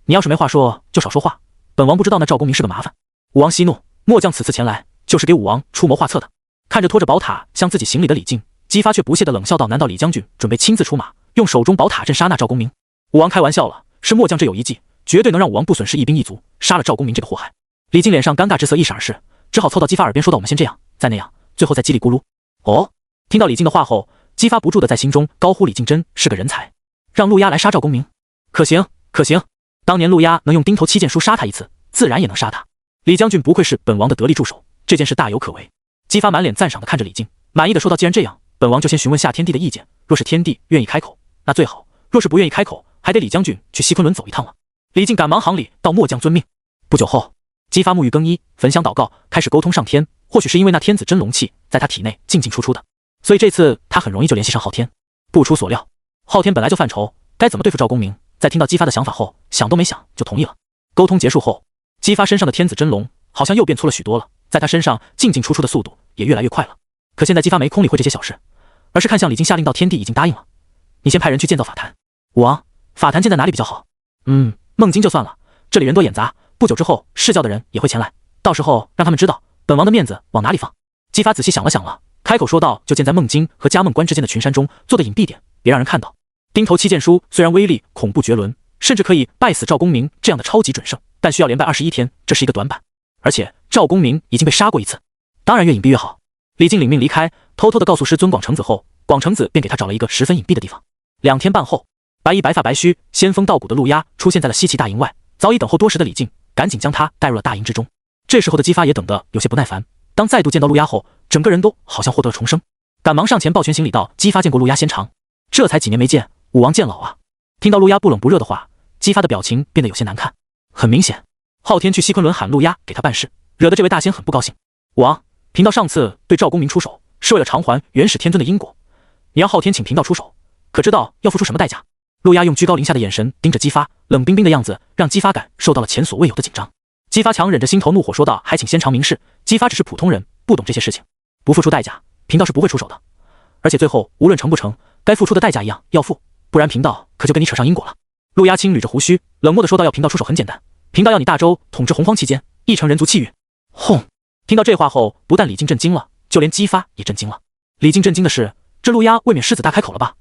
你要是没话说就少说话，本王不知道那赵公明是个麻烦。”武王息怒，末将此次前来就是给武王出谋划策的。看着拖着宝塔向自己行礼的李靖，姬发却不屑地冷笑道：“难道李将军准备亲自出马，用手中宝塔镇杀那赵公明？”武王开玩笑了，是末将这有一计，绝对能让武王不损失一兵一卒，杀了赵公明这个祸害。李靖脸上尴尬之色一闪而逝，只好凑到姬发耳边说道：“我们先这样，再那样，最后再叽里咕噜。”哦，听到李靖的话后，姬发不住地在心中高呼：“李靖真是个人才，让陆压来杀赵公明，可行，可行。当年陆压能用钉头7剑书杀他一次，自然也能杀他。李将军不愧是本王的得力助手，这件事大有可为。”姬发满脸赞赏地看着李靖，满意地说道：“既然这样，本王就先询问下天帝的意见，若是天帝愿意开口，那最好；若是不愿意开口，还得李将军去西昆仑走一趟了。”李靖赶忙行礼道：“末将遵命。”不久后，姬发沐浴更衣，焚香祷告，开始沟通上天。或许是因为那天子真龙气在他体内进进出出的，所以这次他很容易就联系上昊天。不出所料，昊天本来就犯愁该怎么对付赵公明，在听到姬发的想法后，想都没想就同意了。沟通结束后，姬发身上的天子真龙好像又变粗了许多了，在他身上进进出出的速度也越来越快了。可现在姬发没空理会这些小事，而是看向李靖，下令到天帝已经答应了，你先派人去建造法坛。武王，法坛建在哪里比较好？梦京就算了，这里人多眼杂，不久之后释教的人也会前来，到时候让他们知道本王的面子往哪里放。姬发仔细想了想了，开口说道：“就建在梦京和嘉梦关之间的群山中，做的隐蔽点，别让人看到。钉头7剑书虽然威力恐怖绝伦，甚至可以败死赵公明这样的超级准圣，但需要连败21天，这是一个短板。而且赵公明已经被杀过一次，当然越隐蔽越好。”李靖领命离开，偷偷地告诉师尊广成子后，广成子便给他找了一个十分隐蔽的地方。2天半后，白衣白发白须、仙风道骨的陆压出现在了西岐大营外，早已等候多时的李靖赶紧将他带入了大营之中。这时候的姬发也等得有些不耐烦，当再度见到陆压后，整个人都好像获得了重生，赶忙上前抱拳行礼道：“姬发见过陆压仙长，这才几年没见，武王见老啊。”听到陆压不冷不热的话，姬发的表情变得有些难看。很明显，昊天去西昆仑喊陆压给他办事，惹得这位大仙很不高兴。武王，贫道上次对赵公明出手，是为了偿还元始天尊的因果，你让昊天请贫道出手，可知道要付出什么代价？陆压用居高临下的眼神盯着姬发，冷冰冰的样子让姬发感受到了前所未有的紧张。姬发强忍着心头怒火说道：“还请仙长明示，姬发只是普通人，不懂这些事情，不付出代价，贫道是不会出手的。而且最后无论成不成，该付出的代价一样要付，不然贫道可就跟你扯上因果了。”陆压青捋着胡须，冷漠地说道：“要贫道出手很简单，贫道要你大周统治洪荒期间一成人族气运。”轰！听到这话后，不但李靖震惊了，就连姬发也震惊了。李靖震惊的是，这陆压未免狮子大开口了吧？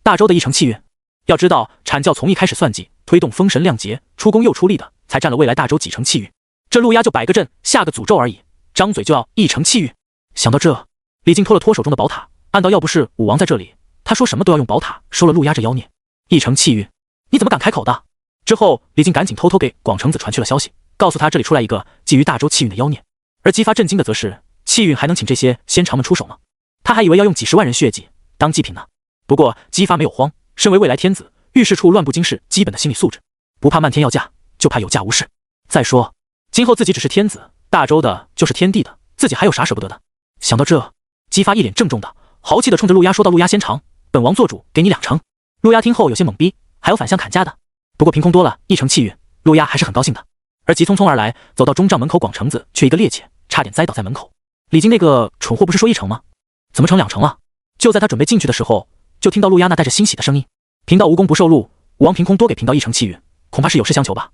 大周的一成气运，要知道阐教从一开始算计推动封神亮节，出工又出力的，才占了未来大周几成气运。这陆压就摆个阵，下个诅咒而已，张嘴就要一成气运。想到这，李靖拖了拖手中的宝塔，暗道要不是武王在这里，他说什么都要用宝塔收了陆压这妖孽。一成气运，你怎么敢开口的？之后，李靖赶紧偷偷给广成子传去了消息，告诉他这里出来一个觊觎大周气运的妖孽。而姬发震惊的则是，气运还能请这些仙长们出手吗？他还以为要用几十万人血祭当祭品呢。不过姬发没有慌，身为未来天子，遇事处乱不惊是基本的心理素质，不怕漫天要价，就怕有价无市。再说今后自己只是天子，大周的就是天帝的，自己还有啥舍不得的？想到这，姬发一脸郑重的豪气的冲着陆压说道：“陆压仙长，本王做主给你2成。”陆压听后有些懵逼，还有反向砍价的，不过凭空多了一成气运，陆压还是很高兴的。而急匆匆而来，走到中帐门口，广成子却一个趔趄，差点栽倒在门口。李靖那个蠢货不是说1成吗？怎么成2成了？就在他准备进去的时候，就听到陆压那带着欣喜的声音：“贫道无功不受禄，武王凭空多给贫道1成气运，恐怕是有事相求吧？”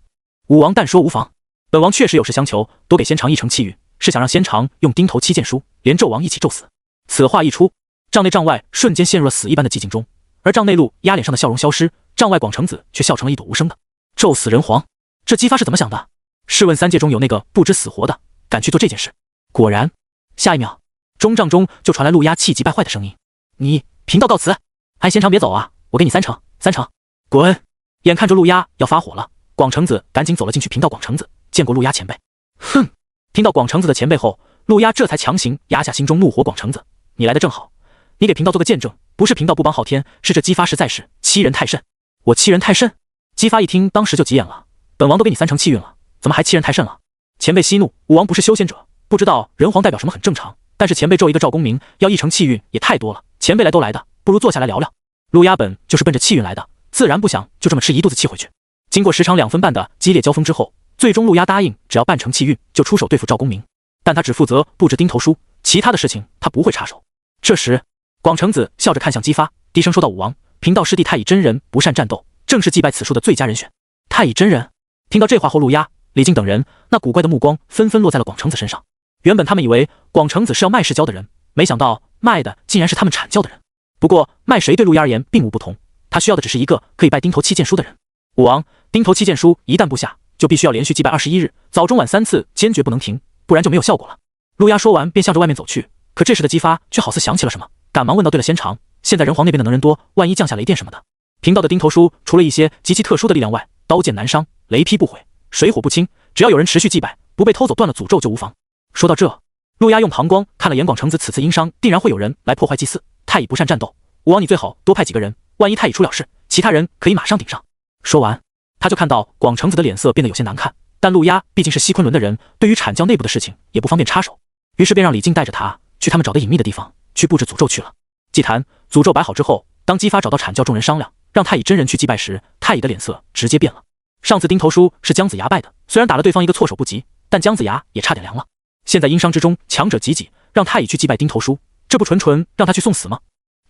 武王但说无妨，本王确实有事相求，多给仙长1成气运，是想让仙长用钉头7剑书连纣王一起咒死。此话一出，帐内帐外瞬间陷入了死一般的寂静中，而帐内陆压脸上的笑容消失，帐外广成子却笑成了一朵无声的咒死人皇。这姬发是怎么想的？试问3界中有那个不知死活的，敢去做这件事？果然，下一秒，中帐中就传来陆压气急败坏的声音：“你贫道告辞，还仙长别走啊！我给你3成，3成，滚！”眼看着陆压要发火了，广成子赶紧走了进去，贫道广成子见过陆压前辈。哼！听到广成子的前辈后，陆压这才强行压下心中怒火。广成子，你来的正好，你给贫道做个见证，不是贫道不帮昊天，是这姬发实在是欺人太甚。我欺人太甚？姬发一听，当时就急眼了，本王都给你3成气运了，怎么还欺人太甚了？前辈息怒，武王不是修仙者，不知道人皇代表什么很正常，但是前辈咒一个赵公明要1成气运也太多了，前辈来都来的，不如坐下来聊聊。陆压本就是奔着气运来的，自然不想就这么吃一肚子气回去。经过10场2分半的激烈交锋之后，最终陆压答应只要半成气运就出手对付赵公明，但他只负责布置钉头书，其他的事情他不会插手。这时广成子笑着看向姬发，低声说道：“武王，贫道师弟太乙真人不善战斗，正是祭拜此术的最佳人选。”太乙真人听到这话后，陆压、李靖等人那古怪的目光纷纷落在了广成子身上。原本他们以为广成子是要卖世交的人，没想到卖的竟然是他们阐教的人。不过卖谁对陆压而言并无不同，他需要的只是一个可以拜钉头七剑书的人。武王，钉头七剑书一旦布下，就必须要连续祭拜21日，早中晚3次，坚决不能停，不然就没有效果了。陆压说完便向着外面走去，可这时的姬发却好似想起了什么，赶忙问道：“对了，仙长，现在人皇那边的能人多，万一降下雷电什么的，贫道的钉头书除了一些极其特殊的力量外，刀剑难伤，雷劈不毁，水火不侵，只要有人持续祭拜，不被偷走断了诅咒就无妨。”说到这，陆压用膀胱看了眼广成子，此次因伤定然会有人来破坏祭祀，太乙不善战斗，武王你最好多派几个人，万一太乙出了事，其他人可以马上顶上。说完，他就看到广成子的脸色变得有些难看，但陆压毕竟是西昆仑的人，对于阐教内部的事情也不方便插手，于是便让李靖带着他去他们找的隐秘的地方去布置诅咒去了。祭坛诅咒摆好之后，当姬发找到阐教众人商量让太乙真人去祭拜时，太乙的脸色直接变了。上次钉头书是姜子牙拜的，虽然打了对方一个措手不及，但姜子牙也差点凉了。现在因伤之中强者济济，让太乙去祭拜钉头书，这不纯纯让他去送死吗？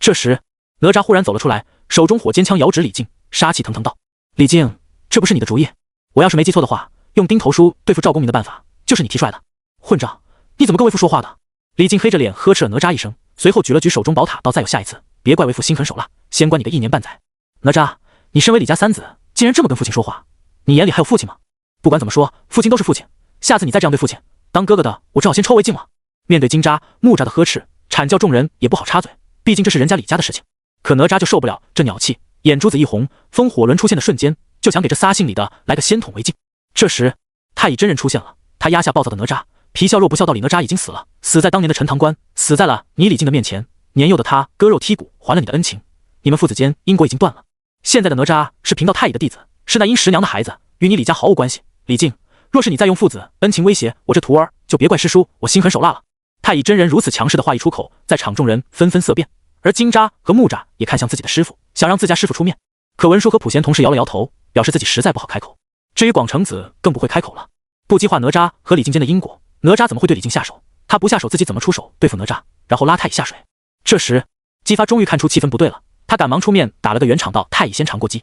这时哪吒忽然走了出来，手中火尖枪遥指李靖，杀气腾腾道：“李靖，这不是你的主意？我要是没记错的话，用钉头书对付赵公明的办法就是你提出来的。混账，你怎么跟为父说话的？”李靖黑着脸呵斥了哪吒一声，随后举了举手中宝塔道：“再有下一次，别怪为父心狠手辣，先关你个1年半载。”哪吒，你身为李家三子，竟然这么跟父亲说话，你眼里还有父亲吗？不管怎么说，父亲都是父亲，下次你再这样对父亲，当哥哥的我只好先抽为敬了。面对金吒、木吒的呵斥，阐教众人也不好插嘴，毕竟这是人家李家的事情。可哪吒就受不了这鸟气，眼珠子一红，风火轮出现的瞬间就想给这仨姓李的来个先捅为敬。这时太乙真人出现了，他压下暴躁的哪吒，皮笑肉不笑道：“李哪吒已经死了，死在当年的陈塘关，死在了你李靖的面前。年幼的他割肉剔骨还了你的恩情，你们父子间因果已经断了。现在的哪吒是贫道太乙的弟子，是那殷十娘的孩子，与你李家毫无关系。李靖，若是你再用父子恩情威胁我这徒儿，就别怪师叔我心狠手辣了。”太乙真人如此强势的话一出口，在场众人纷纷色变，而金吒和木吒也看向自己的师傅，想让自家师傅出面。可文殊和普贤同时摇了摇头，表示自己实在不好开口。至于广成子更不会开口了，不激化哪吒和李靖间的因果，哪吒怎么会对李靖下手？他不下手，自己怎么出手对付哪吒，然后拉太乙下水？这时姬发终于看出气氛不对了，他赶忙出面打了个圆场道：“太乙先尝过鸡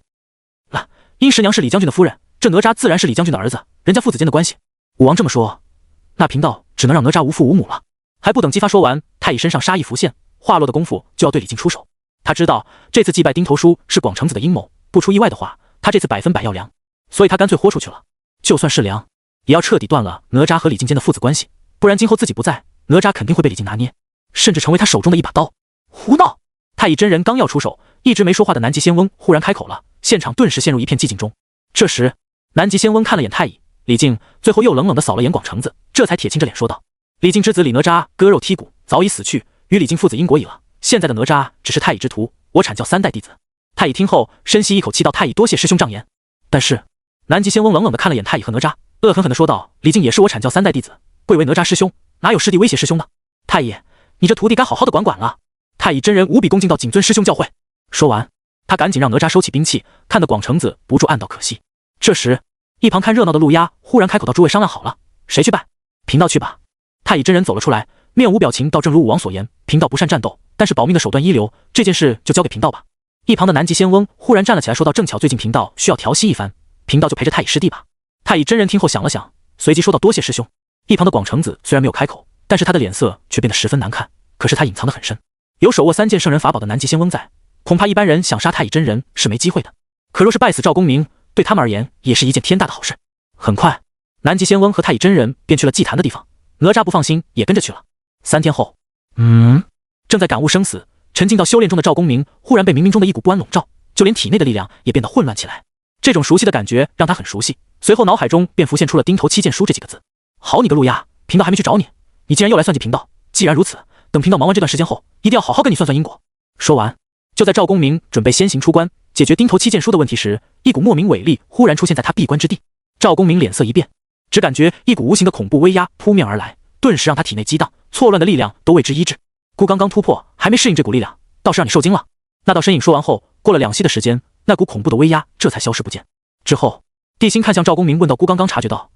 了，殷十娘是李将军的夫人，这哪吒自然是李将军的儿子，人家父子间的关系。武王这么说，那贫道只能让哪吒无父无母了。”还不等姬发说完，太乙身上杀意浮现，话落的功夫就要对李靖出手。他知道这次祭拜钉头书是广成子的阴谋，不出意外的话，他这次100%要凉，所以他干脆豁出去了。就算是凉，也要彻底断了哪吒和李靖间的父子关系，不然今后自己不在，哪吒肯定会被李靖拿捏，甚至成为他手中的一把刀。胡闹！太乙真人刚要出手，一直没说话的南极仙翁忽然开口了，现场顿时陷入一片寂静中。这时南极仙翁看了眼太乙、李靖，最后又冷冷地扫了眼广成子，这才铁青着脸说道：“李靖之子李哪吒割肉剔骨，早已死去，与李靖父子因果已了。现在的哪吒只是太乙之徒，我阐教3代弟子。”太乙听后深吸一口气道：“太乙多谢师兄障言。”但是南极仙翁冷冷地看了眼太乙和哪吒，恶狠狠地说道：“李靖也是我阐教3代弟子，贵为哪吒师兄，哪有师弟威胁师兄的？太乙，你这徒弟该好好的管管了。”太乙真人无比恭敬道：“谨遵师兄教诲。”说完，他赶紧让哪吒收起兵器，看得广成子不住暗道可惜。这时一旁看热闹的陆压忽然开口道：“诸位商量好了，谁去拜？贫道去吧。”太乙真人走了出来，面无表情道：“正如武王所言，贫道不善战斗，但是保命的手段一流，这件事就交给贫道吧。”一旁的南极仙翁忽然站了起来，说道：“正巧最近贫道需要调息一番，贫道就陪着太乙师弟吧。”太乙真人听后想了想，随即说道：“多谢师兄。”一旁的广成子虽然没有开口，但是他的脸色却变得十分难看，可是他隐藏得很深。有手握3件圣人法宝的南极仙翁在，恐怕一般人想杀太乙真人是没机会的。可若是败死赵公明，对他们而言也是一件天大的好事。很快，南极仙翁和太乙真人便去了祭坛的地方，哪吒不放心，也跟着去了。3天后，正在感悟生死、沉浸到修炼中的赵公明，忽然被冥冥中的一股不安笼罩，就连体内的力量也变得混乱起来。这种熟悉的感觉让他很熟悉，随后脑海中便浮现出了"钉头七剑书"这几个字。好你个陆压，贫道还没去找你，你竟然又来算计贫道！既然如此，等贫道忙完这段时间后，一定要好好跟你算算因果。说完，就在赵公明准备先行出关，解决"钉头七剑书"的问题时，一股莫名伟力忽然出现在他闭关之地。赵公明脸色一变，只感觉一股无形的恐怖威压扑面而来，顿时让他体内激荡，错乱的力量都为之医治。孤刚刚突破，还没适应这股力量，倒是让你受惊了。那道身影说完后，过了2息的时间，那股恐怖的威压这才消失不见。之后，地心看向赵公明，问道：“孤刚刚察觉到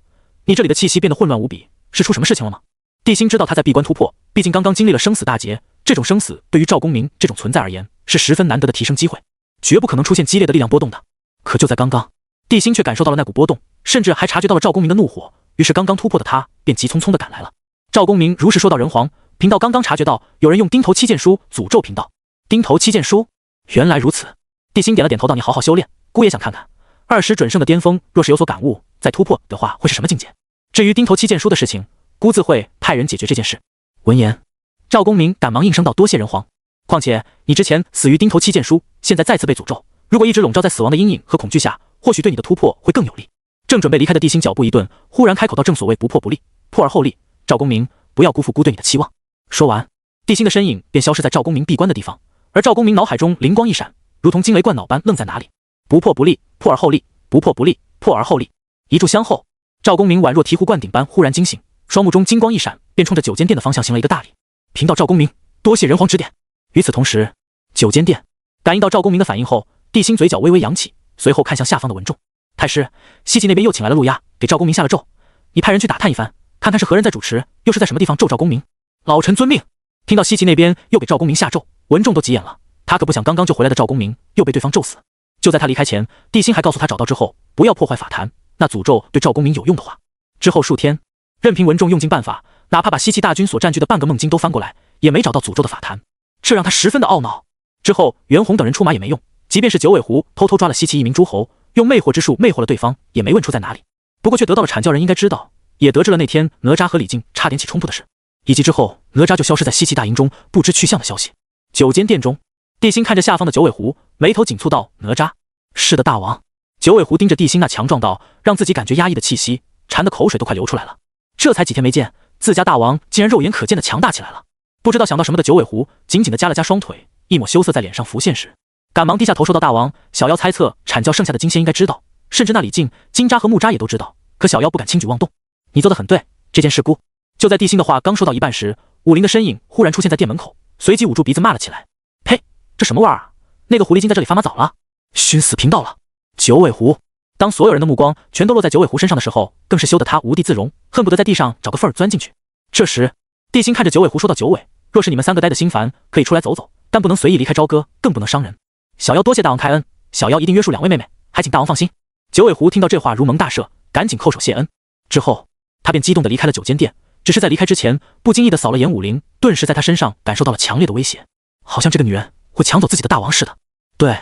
你这里的气息变得混乱无比，是出什么事情了吗？”地心知道他在闭关突破，毕竟刚刚经历了生死大劫，这种生死对于赵公明这种存在而言是十分难得的提升机会，绝不可能出现激烈的力量波动的。可就在刚刚，地心却感受到了那股波动，甚至还察觉到了赵公明的怒火，于是刚刚突破的他便急匆匆地赶来了。赵公明如实说道：“人皇，贫道刚刚察觉到有人用钉头七剑书诅咒贫道。”钉头七剑书，原来如此。地心点了点头道：“你好好修炼，姑也想看看20准圣的巅峰，若是有所感悟，再突破的话会是什么境界。至于钉头七剑书的事情，姑自会派人解决这件事。”闻言，赵公明赶忙应声道：“多谢人皇。况且你之前死于钉头七剑书，现在再次被诅咒，如果一直笼罩在死亡的阴影和恐惧下，或许对你的突破会更有利。”正准备离开的地心脚步一顿，忽然开口道：“正所谓不破不立，破而后立。赵公明，不要辜负姑对你的期望。”说完，地心的身影便消失在赵公明闭关的地方，而赵公明脑海中灵光一闪，如同惊雷贯脑般愣在哪里。不破不立，破而后立，不破不立，破而后立。一炷香后，赵公明宛若醍醐灌顶般忽然惊醒，双目中金光一闪，便冲着9间殿的方向行了一个大礼。贫道赵公明，多谢人皇指点。与此同时，9间殿感应到赵公明的反应后，地心嘴角微微扬起，随后看向下方的文仲。太师，西岐那边又请来了陆压，给赵公明下了咒，你派人去打探一番，看看是何人在主持，又是在什么地方咒赵公明。老臣遵命。听到西岐那边又给赵公明下咒，文仲都急眼了，他可不想刚刚就回来的赵公明又被对方咒死。就在他离开前，地心还告诉他找到之后不要破坏法坛，那诅咒对赵公明有用的话。之后数天，任凭文仲用尽办法，哪怕把西岐大军所占据的半个梦境都翻过来，也没找到诅咒的法坛，这让他十分的懊恼。之后袁弘等人出马也没用，即便是九尾狐偷偷抓了西岐一名诸侯，用魅惑之术魅惑了对方，也没问出在哪里。不过却得到了阐教人应该知道，也得知了那天哪吒和李靖差点起冲突的事，以及之后哪吒就消失在西岐大营中不知去向的消息。9间殿中，地心看着下方的九尾狐，眉头紧蹙道：“哪吒，是的，大王。”九尾狐盯着地心那强壮到让自己感觉压抑的气息，馋的口水都快流出来了。这才几天没见，自家大王竟然肉眼可见的强大起来了。不知道想到什么的九尾狐紧紧地夹了夹双腿，一抹羞涩在脸上浮现时，赶忙低下头说道：“大王，小妖猜测阐教剩下的金仙应该知道，甚至那李靖、金吒和木吒也都知道，可小妖不敢轻举妄动。你做得很对，这件事姑……”就在地心的话刚说到一半时，武林的身影忽然出现在店门口，随即捂住鼻子骂了起来：“呸！这什么味儿啊？那个狐狸精在这里发麻早了，熏死贫道了！”九尾狐。当所有人的目光全都落在九尾狐身上的时候，更是羞得他无地自容，恨不得在地上找个缝儿钻进去。这时，地心看着九尾狐说道：“九尾，若是你们3个待得心烦，可以出来走走，但不能随意离开朝歌，更不能伤人。小妖多谢大王开恩，小妖一定约束2位妹妹，还请大王放心。”九尾狐听到这话如蒙大赦，赶紧叩首谢恩。之后，他便激动地离开了9间殿，只是在离开之前，不经意地扫了眼武灵，顿时在他身上感受到了强烈的威胁，好像这个女人会抢走自己的大王似的。对，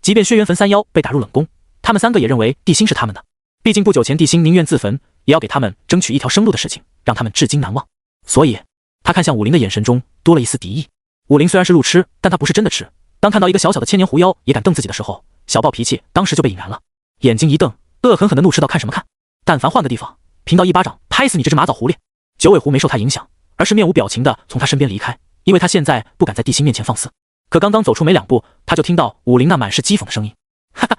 即便轩辕坟3妖被打入冷宫，他们3个也认为地心是他们的，毕竟不久前地心宁愿自焚，也要给他们争取一条生路的事情，让他们至今难忘。所以，他看向武灵的眼神中多了一丝敌意。武灵虽然是路痴，但他不是真的痴。当看到一个小小的千年狐妖也敢瞪自己的时候，小暴脾气当时就被引燃了，眼睛一瞪，恶狠狠地怒斥道：“看什么看？但凡换个地方，贫道一巴掌拍死你这只马枣狐狸！”九尾狐没受他影响，而是面无表情地从他身边离开，因为他现在不敢在地心面前放肆。可刚刚走出没2步，他就听到武灵那满是讥讽的声音：“哈哈，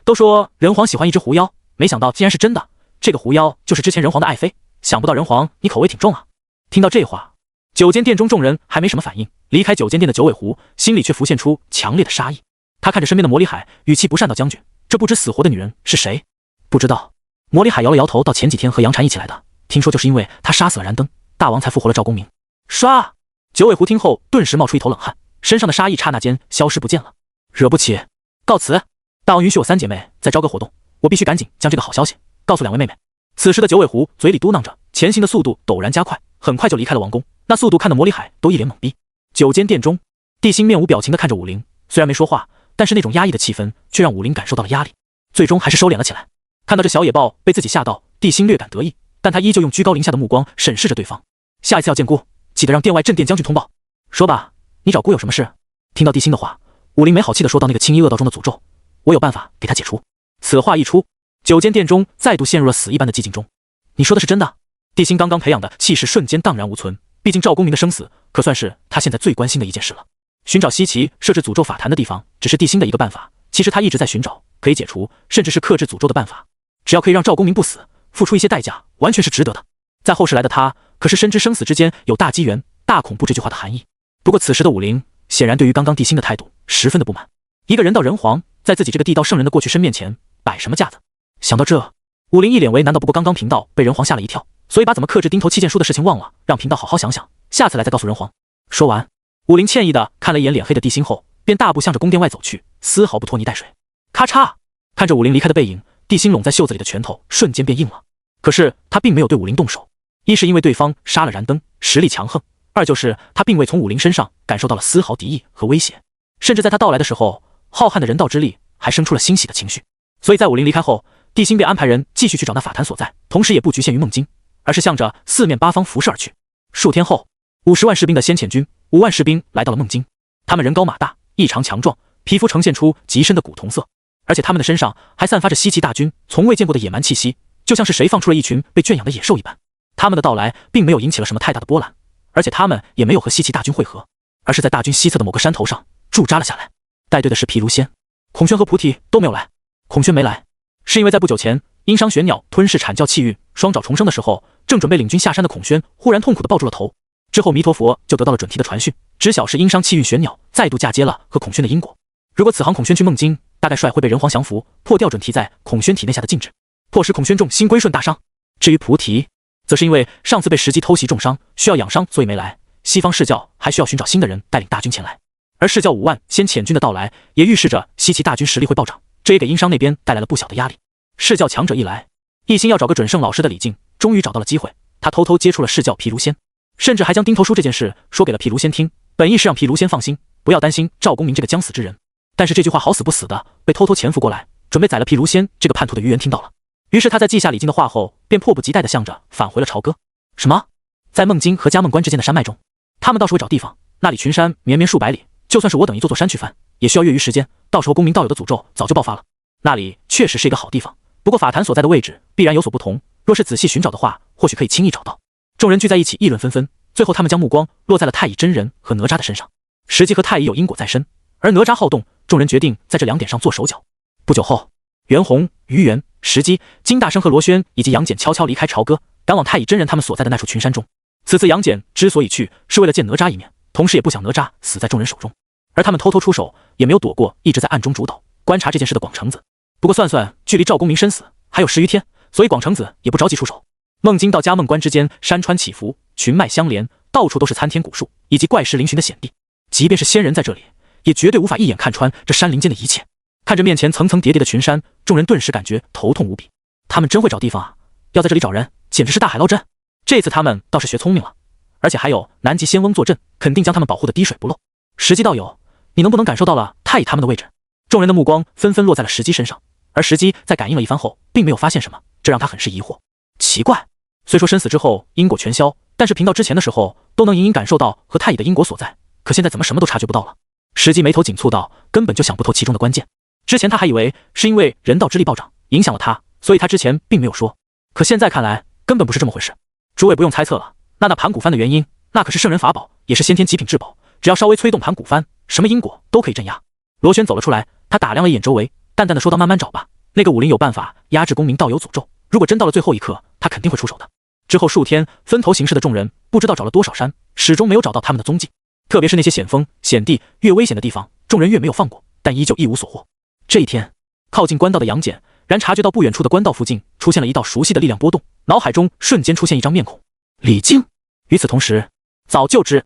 都说人皇喜欢一只狐妖，没想到竟然是真的。这个狐妖就是之前人皇的爱妃，想不到人皇你口味挺重啊。”听到这话，9间殿中众人还没什么反应，离开9间殿的九尾狐心里却浮现出强烈的杀意。他看着身边的魔里海，语气不善道：“将军，这不知死活的女人是谁？”不知道。魔里海摇了摇头道：“前几天和杨禅一起来的，听说就是因为他杀死了燃灯，大王才复活了赵公明。”杀！九尾狐听后顿时冒出一头冷汗，身上的杀意刹那间消失不见了。惹不起，告辞！大王允许我3姐妹在朝歌活动，我必须赶紧将这个好消息告诉2位妹妹。此时的九尾狐嘴里嘟囔着，前行的速度陡然加快，很快就离开了王宫。那速度看得魔里海都一脸懵逼。9间殿中，地心面无表情地看着武灵，虽然没说话，但是那种压抑的气氛却让武灵感受到了压力，最终还是收敛了起来。看到这小野豹被自己吓到，地心略感得意，但他依旧用居高临下的目光审视着对方。下一次要见姑，记得让殿外镇殿将军通报。说吧，你找姑有什么事？听到地心的话，武灵没好气地说到：“那个青衣恶道中的诅咒，我有办法给他解除。”此话一出，9间店中再度陷入了死一般的寂静中。你说的是真的？帝星刚刚培养的气势瞬间荡然无存，毕竟赵公明的生死可算是他现在最关心的一件事了。寻找西岐设置诅咒法坛的地方，只是帝星的一个办法，其实他一直在寻找可以解除甚至是克制诅咒的办法。只要可以让赵公明不死，付出一些代价，完全是值得的。在后世来的他，可是深知生死之间有大机缘、大恐怖这句话的含义。不过此时的武陵显然对于刚刚帝星的态度十分的不满。一个人道人皇，在自己这个地道圣人的过去身面前摆什么架子？想到这，武陵一脸为难道不过刚刚贫道被人皇吓了一跳，所以把怎么克制钉头七剑书的事情忘了，让贫道好好想想，下次来再告诉人皇。说完，武陵歉意的看了一眼脸黑的帝星后，便大步向着宫殿外走去，丝毫不拖泥带水。咔嚓，看着武陵离开的背影，帝星拢在袖子里的拳头瞬间变硬了。可是他并没有对武陵动手，一是因为对方杀了燃灯，实力强横，二就是他并未从武陵身上感受到了丝毫敌意和威胁，甚至在他到来的时候，浩瀚的人道之力还生出了欣喜的情绪。所以在武陵离开后，帝星便安排人继续去找那法坛所在，同时也不局限于梦境，而是向着四面八方辐射而去。数天后，50万士兵的先遣军5万士兵来到了梦境，他们人高马大，异常强壮，皮肤呈现出极深的古铜色，而且他们的身上还散发着西岐大军从未见过的野蛮气息，就像是谁放出了一群被圈养的野兽一般。他们的到来并没有引起了什么太大的波澜，而且他们也没有和西岐大军会合，而是在大军西侧的某个山头上驻扎了下来。带队的是毗卢仙，孔宣和菩提都没有来。孔宣没来，是因为在不久前殷商玄鸟吞噬阐教气运双爪重生的时候，正准备领军下山的孔宣忽然痛苦地抱住了头，之后弥陀佛就得到了准提的传讯，知晓是殷商气运玄鸟再度嫁接了和孔宣的因果。如果此行孔宣去梦境，大概率会被人皇降服，破掉准提在孔宣体内下的禁制，迫使孔宣众心归顺大伤。至于菩提，则是因为上次被石矶偷袭重伤，需要养伤，所以没来。西方释教还需要寻找新的人带领大军前来，而释教5万先遣军的到来，也预示着西岐大军实力会暴涨，这也给殷商那边带来了不小的压力。释教强者一来，一心要找个准圣老师的李靖终于找到了机会，他偷偷接触了释教毗卢仙，甚至还将钉头书这件事说给了毗卢仙听，本意是让毗卢仙放心，不要担心赵公明这个将死之人。但是这句话好死不死的被偷偷潜伏过来，准备宰了毗卢仙这个叛徒的愚人听到了，于是他在记下李靖的话后，便迫不及待地向着返回了朝歌。什么？在梦京和嘉梦关之间的山脉中，他们倒是会找地方，那里群山绵绵数百里，就算是我等一座座山去翻，也需要月余时间，到时候公明道友的诅咒早就爆发了。那里确实是一个好地方，不过法坛所在的位置必然有所不同，若是仔细寻找的话，或许可以轻易找到。众人聚在一起议论纷纷，最后他们将目光落在了太乙真人和哪吒的身上。石矶和太乙有因果在身，而哪吒好动，众人决定在这2点上做手脚。不久后，袁弘、于元、石矶、金大生和罗轩以及杨戬悄悄离开朝歌，赶往太乙真人他们所在的那处群山中。此次杨戬之所以去，是为了见哪吒一面，同时也不想哪吒死在众人手中，而他们偷偷出手，也没有躲过一直在暗中主导观察这件事的广成子。不过算算距离赵公明身死还有10余天，所以广成子也不着急出手。梦京到嘉梦关之间山川起伏，群脉相连，到处都是参天古树以及怪石嶙峋的险地，即便是仙人在这里，也绝对无法一眼看穿这山林间的一切。看着面前层层叠叠的群山，众人顿时感觉头痛无比。他们真会找地方啊，要在这里找人简直是大海捞针。这次他们倒是学聪明了，而且还有南极仙翁坐镇，肯定将他们保护得滴水不漏。石矶道友，你能不能感受到了太乙他们的位置？众人的目光纷纷落在了石矶身上，而石矶在感应了一番后，并没有发现什么，这让他很是疑惑。奇怪，虽说生死之后因果全消，但是贫道之前的时候都能隐隐感受到和太乙的因果所在，可现在怎么什么都察觉不到了？石矶眉头紧蹙道，根本就想不透其中的关键。之前他还以为是因为人道之力暴涨影响了他，所以他之前并没有说，可现在看来根本不是这么回事。诸位不用猜测了，那盘古幡的原因，那可是圣人法宝，也是先天极品至宝，只要稍微催动盘古幡，什么因果都可以镇压。罗轩走了出来，他打量了一眼周围，淡淡的说道：慢慢找吧，那个武林有办法压制公明道友诅咒，如果真到了最后一刻，他肯定会出手的。之后数天分头行事的众人不知道找了多少山，始终没有找到他们的踪迹，特别是那些险峰险地，越危险的地方众人越没有放过，但依旧一无所获。这一天，靠近官道的杨戬然察觉到不远处的官道附近出现了一道熟悉的力量波动，脑海中瞬间出现一张面孔，李靖。与此同时，早就知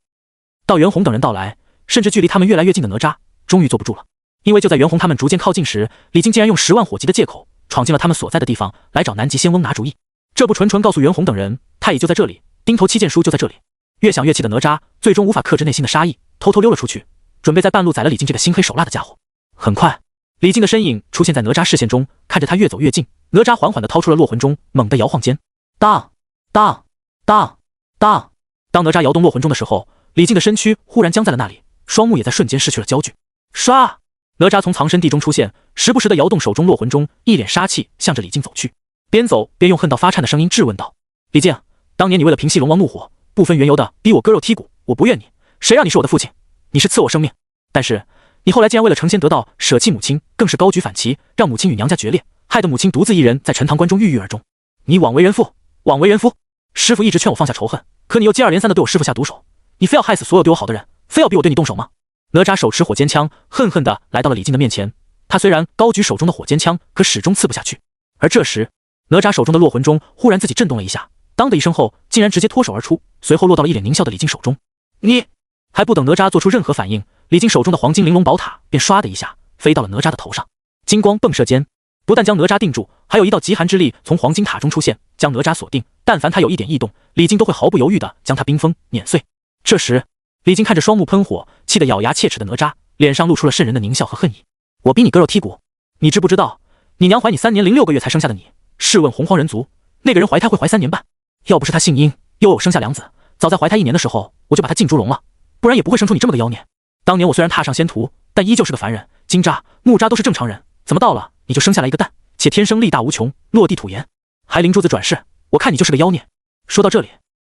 道袁弘等人到来，甚至距离他们越来越近的哪吒终于坐不住了，因为就在袁弘他们逐渐靠近时，李靖竟然用10万火急的借口闯进了他们所在的地方，来找南极仙翁拿主意。这不纯纯告诉袁弘等人，太乙就在这里，钉头七剑书就在这里。越想越气的哪吒最终无法克制内心的杀意，偷偷溜了出去，准备在半路宰了李靖这个心黑手辣的家伙。很快，李靖的身影出现在哪吒视线中，看着他越走越近，哪吒缓缓地掏出了落魂钟，猛地摇晃间，当当当当。当哪吒摇动落魂钟的时候，李靖的身躯忽然僵在了那里，双目也在瞬间失去了焦距。唰！哪吒从藏身地中出现，时不时地摇动手中落魂钟，一脸杀气向着李靖走去，边走边用恨到发颤的声音质问道：“李靖，当年你为了平息龙王怒火，不分缘由的逼我割肉剔骨，我不怨你，谁让你是我的父亲？你是赐我生命，但是你后来竟然为了成仙得道，舍弃母亲，更是高举反旗，让母亲与娘家决裂，害得母亲独自一人在陈塘关中郁郁而终。你枉为人父，枉为人夫！师父一直劝我放下仇恨，可你又接二连三地对我师父下毒手，你非要害死所有对我好的人，非要逼我对你动手吗？”哪吒手持火尖枪，恨恨地来到了李靖的面前。他虽然高举手中的火尖枪，可始终刺不下去。而这时，哪吒手中的落魂钟忽然自己震动了一下，当的一声后，竟然直接脱手而出，随后落到了一脸狞笑的李靖手中。你还不等哪吒做出任何反应，李靖手中的黄金玲珑宝塔便唰的一下飞到了哪吒的头上，金光迸射间，不但将哪吒定住，还有一道极寒之力从黄金塔中出现，将哪吒锁定。但凡他有一点异动，李靖都会毫不犹豫地将他冰封碾碎。这时，李靖看着双目喷火、气得咬牙切齿的哪吒，脸上露出了渗人的狞笑和恨意。我逼你割肉剔骨，你知不知道，你娘怀你3年0.6个月才生下的你，试问洪荒人族，那个人怀胎会怀3年半？要不是他姓殷，又有生下良子，早在怀胎1年的时候，我就把他进猪笼了，不然也不会生出你这么个妖孽。当年我虽然踏上仙途，但依旧是个凡人，金吒、木吒都是正常人，怎么到了你就生下来一个蛋，且天生力大无穷，落地吐炎，还灵珠子转世，我看你就是个妖孽。说到这里，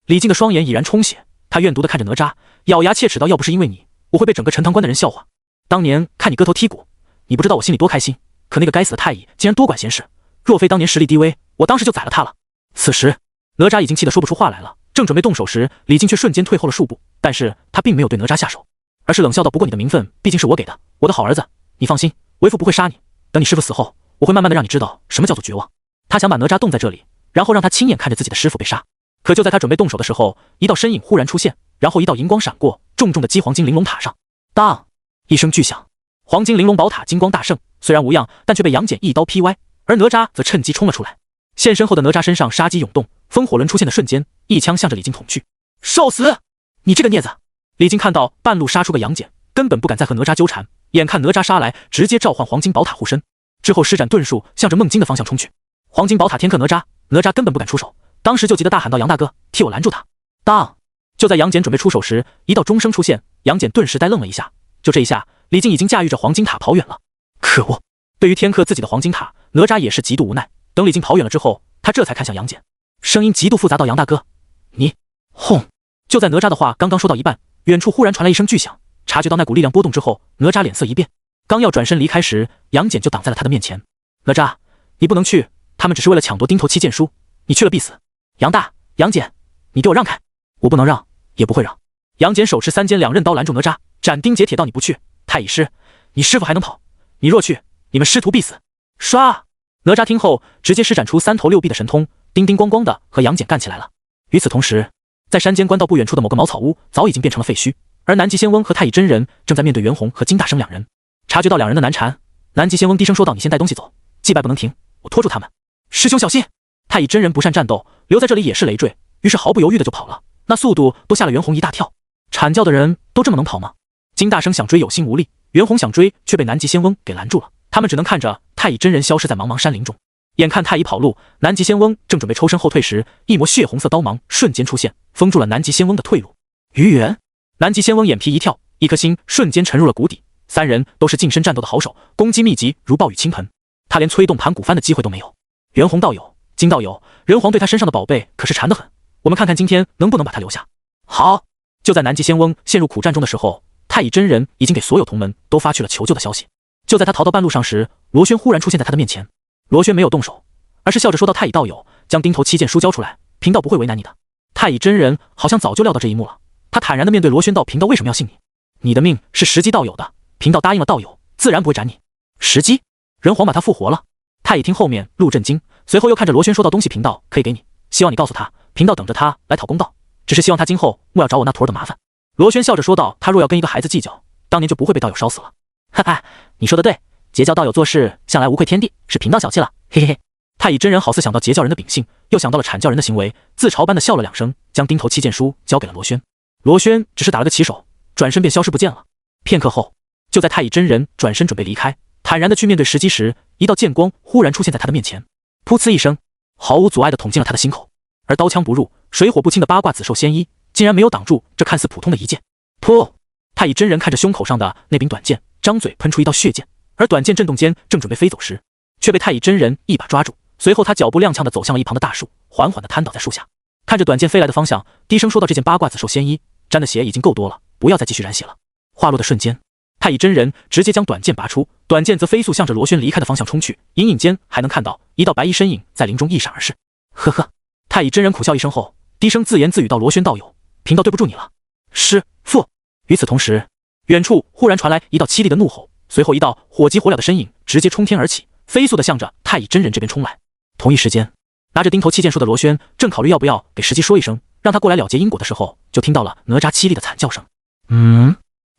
李靖的双眼已然充血，他怨毒地看着哪吒，咬牙切齿道：要不是因为你，我会被整个陈塘关的人笑话。当年看你割头剔骨，你不知道我心里多开心，可那个该死的太乙竟然多管闲事，若非当年实力低微，我当时就宰了他了。此时哪吒已经气得说不出话来了，正准备动手时，李靖却瞬间退后了数步，但是他并没有对哪吒下手，而是冷笑道：不过你的名分毕竟是我给的，我的好儿子，你放心，为父不会杀你，等你师父死后，我会慢慢的让你知道什么叫做绝望。他想把哪吒冻在这里，然后让他亲眼看着自己的师父被杀。可就在他准备动手的时候，一道身影忽然出现，然后一道银光闪过，重重的击黄金玲珑塔上。当一声巨响，黄金玲珑宝塔金光大盛，虽然无恙，但却被杨戬一刀劈歪，而哪吒则趁机冲了出来。现身后的哪吒身上杀机涌动，风火轮出现的瞬间，一枪向着李靖捅去。受死！你这个孽子！李靖看到半路杀出个杨戬，根本不敢再和哪吒纠缠，眼看哪吒杀来，直接召唤黄金宝塔护身，之后施展遁术，向着梦境的方向冲去。黄金宝塔天克哪吒，哪吒根本不敢出手，当时就急得大喊道：杨大哥，替我拦住他！当就在杨戬准备出手时，一道钟声出现，杨戬顿时呆愣了一下。就这一下，李靖已经驾驭着黄金塔跑远了。可恶！对于天克自己的黄金塔，哪吒也是极度无奈。等李靖跑远了之后，他这才看向杨戬，声音极度复杂道：杨大哥，你……轰！就在哪吒的话刚刚说到一半，远处忽然传来一声巨响。察觉到那股力量波动之后，哪吒脸色一变，刚要转身离开时，杨戬就挡在了他的面前。哪吒，你不能去，他们只是为了抢夺钉头七剑书，你去了必死。杨大、杨戬，你给我让开！我不能让，也不会让。杨戬手持3尖2刃刀拦住哪吒，斩钉截铁道：你不去，太乙师，你师父还能跑？你若去，你们师徒必死！唰！哪吒听后，直接施展出3头6臂的神通，叮叮咣咣的和杨戬干起来了。与此同时，在山间关道不远处的某个茅草屋，早已经变成了废墟，而南极仙翁和太乙真人正在面对袁弘和金大生2人。察觉到2人的难缠，南极仙翁低声说道：你先带东西走，祭拜不能停，我拖住他们。师兄小心！太乙真人不善战斗，留在这里也是累赘，于是毫不犹豫的就跑了，那速度都吓了袁弘一大跳。阐教的人都这么能跑吗？金大生想追有心无力，袁弘想追却被南极仙翁给拦住了，他们只能看着太乙真人消失在茫茫山林中。眼看太乙跑路，南极仙翁正准备抽身后退时，一抹血红色刀芒瞬间出现，封住了南极仙翁的退路。于元，南极仙翁眼皮一跳，一颗心瞬间沉入了谷底。3人都是近身战斗的好手，攻击密集如暴雨倾盆，他连催动盘古幡的机会都没有。袁弘道友，金道友，人皇对他身上的宝贝可是馋得很，我们看看今天能不能把他留下。好！就在南极仙翁陷入苦战中的时候，太乙真人已经给所有同门都发去了求救的消息。就在他逃到半路上时，罗轩忽然出现在他的面前。罗轩没有动手，而是笑着说道：太乙道友，将钉头7剑书交出来，贫道不会为难你的。太乙真人好像早就料到这一幕了，他坦然地面对罗轩道：贫道为什么要信你？你的命是石矶道友的，贫道答应了道友，自然不会斩你。石矶？人皇把他复活了。太乙听后面路震惊，随后又看着罗轩说道：东西贫道可以给你，希望你告诉他，贫道等着他来讨公道，只是希望他今后莫要找我那徒儿的麻烦。罗轩笑着说道：他若要跟一个孩子计较，当年就不会被道友烧死了。哈哈，你说的对，截教道友做事向来无愧天地，是贫道小气了，嘿嘿嘿。太乙真人好似想到截教人的秉性，又想到了阐教人的行为，自嘲般的笑了2声，将钉头7剑书交给了罗轩。罗轩只是打了个起手，转身便消失不见了。片刻后，就在太乙真人转身准备离开，坦然地去面对石矶时，一道剑光忽然出现在他的面前，噗呲一声，毫无阻碍地捅进了他的心口。而刀枪不入、水火不侵的八卦紫兽仙衣，竟然没有挡住这看似普通的一剑。噗！太乙真人看着胸口上的那柄短剑，张嘴喷出一道血剑，而短剑震动间正准备飞走时，却被太乙真人一把抓住。随后他脚步踉跄地走向了一旁的大树，缓缓地瘫倒在树下，看着短剑飞来的方向，低声说道：“这件八卦紫兽仙衣沾的血已经够多了，不要再继续染血了。”话落的瞬间，太乙真人直接将短剑拔出，短剑则飞速向着罗轩离开的方向冲去，隐隐间还能看到一道白衣身影在林中一闪而逝。呵呵，太乙真人苦笑一声后，低声自言自语道：“罗轩道友，贫道对不住你了，师父。”与此同时，远处忽然传来一道凄厉的怒吼，随后一道火急火燎的身影直接冲天而起，飞速地向着太乙真人这边冲来。同一时间，拿着钉头七剑书的罗轩正考虑要不要给石矶说一声，让他过来了结因果的时候，就听到了哪吒凄厉的惨叫声。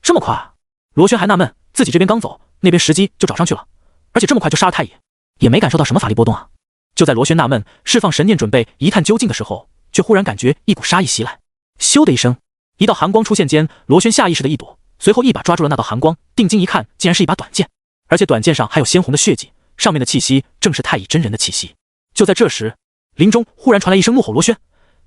这么快？罗轩还纳闷，自己这边刚走，那边石矶就找上去了，而且这么快就杀了太乙，也没感受到什么法力波动啊。就在罗轩纳闷释放神念准备一探究竟的时候，却忽然感觉一股杀意袭来。咻的一声，一道寒光出现间，罗轩下意识的一躲，随后一把抓住了那道寒光，定睛一看，竟然是一把短剑，而且短剑上还有鲜红的血迹，上面的气息正是太乙真人的气息。就在这时，林中忽然传来一声怒吼：“罗轩，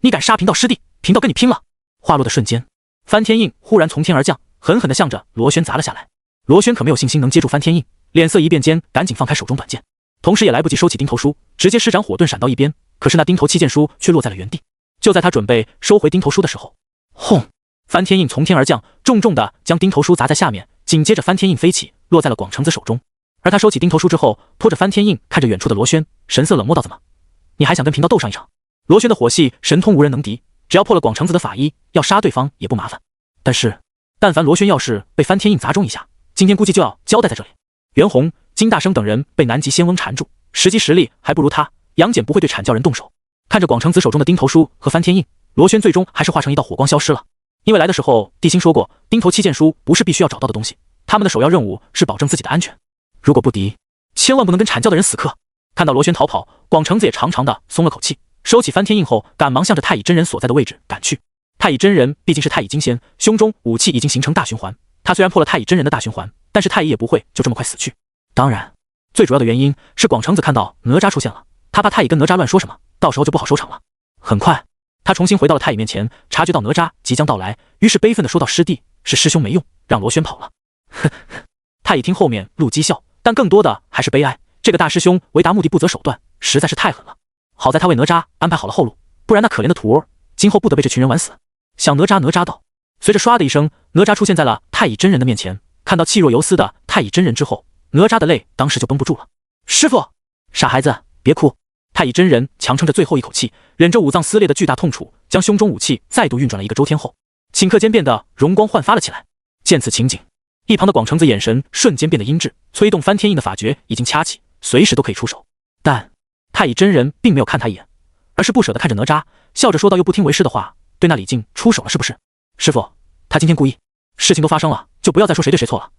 你敢杀贫道师弟，贫道跟你拼了！”话落的瞬间，翻天印忽然从天而降，狠狠地向着罗轩砸了下来。罗轩可没有信心能接住翻天印，脸色一变间，赶紧放开手中短剑，同时也来不及收起钉头书，直接施展火遁闪到一边。可是那钉头七剑书却落在了原地。就在他准备收回钉头书的时候，轰！翻天印从天而降，重重地将钉头书砸在下面，紧接着翻天印飞起，落在了广成子手中。而他收起钉头书之后，拖着翻天印看着远处的罗轩，神色冷漠道：“怎么，你还想跟贫道斗上一场？”罗轩的火系神通无人能敌，只要破了广成子的法医，要杀对方也不麻烦。但是，但凡罗轩要是被翻天印砸中一下，今天估计就要交代在这里。袁弘、金大生等人被南极仙翁缠住，实际实力还不如他，杨戬不会对阐教人动手。看着广成子手中的钉头书和翻天印，罗轩最终还是化成一道火光消失了。因为来的时候地心说过，钉头七剑书不是必须要找到的东西，他们的首要任务是保证自己的安全。如果不敌，千万不能跟阐教的人死磕。看到罗轩逃跑，广成子也长长的松了口气，收起翻天印后，赶忙向着太乙真人所在的位置赶去。太乙真人毕竟是太乙金仙，胸中武器已经形成大循环，他虽然破了太乙真人的大循环，但是太乙也不会就这么快死去。当然，最主要的原因是广成子看到哪吒出现了，他怕太乙跟哪吒乱说什么，到时候就不好收场了。很快，他重新回到了太乙面前，察觉到哪吒即将到来，于是悲愤地说道：“师弟，是师兄没用，让罗轩跑了。”呵呵。太乙听后面露讥笑，但更多的还是悲哀。这个大师兄为达目的不择手段，实在是太狠了。好在他为哪吒安排好了后路，不然那可怜的徒儿今后不得被这群人玩死。想哪吒，哪吒道。随着唰的一声，哪吒出现在了太乙真人的面前。看到气若游丝的太乙真人之后，哪吒的泪当时就绷不住了。师父，傻孩子，别哭。太乙真人强撑着最后一口气，忍着五脏撕裂的巨大痛楚，将胸中武器再度运转了一个周天后，顷刻间变得容光焕发了起来。见此情景，一旁的广成子眼神瞬间变得阴鸷，催动翻天印的法诀已经掐起，随时都可以出手。但太乙真人并没有看他一眼，而是不舍得看着哪吒，笑着说道：“又不听为师的话，对那李靖出手了是不是？师父，他今天故意，事情都发生了，就不要再说谁对谁错了。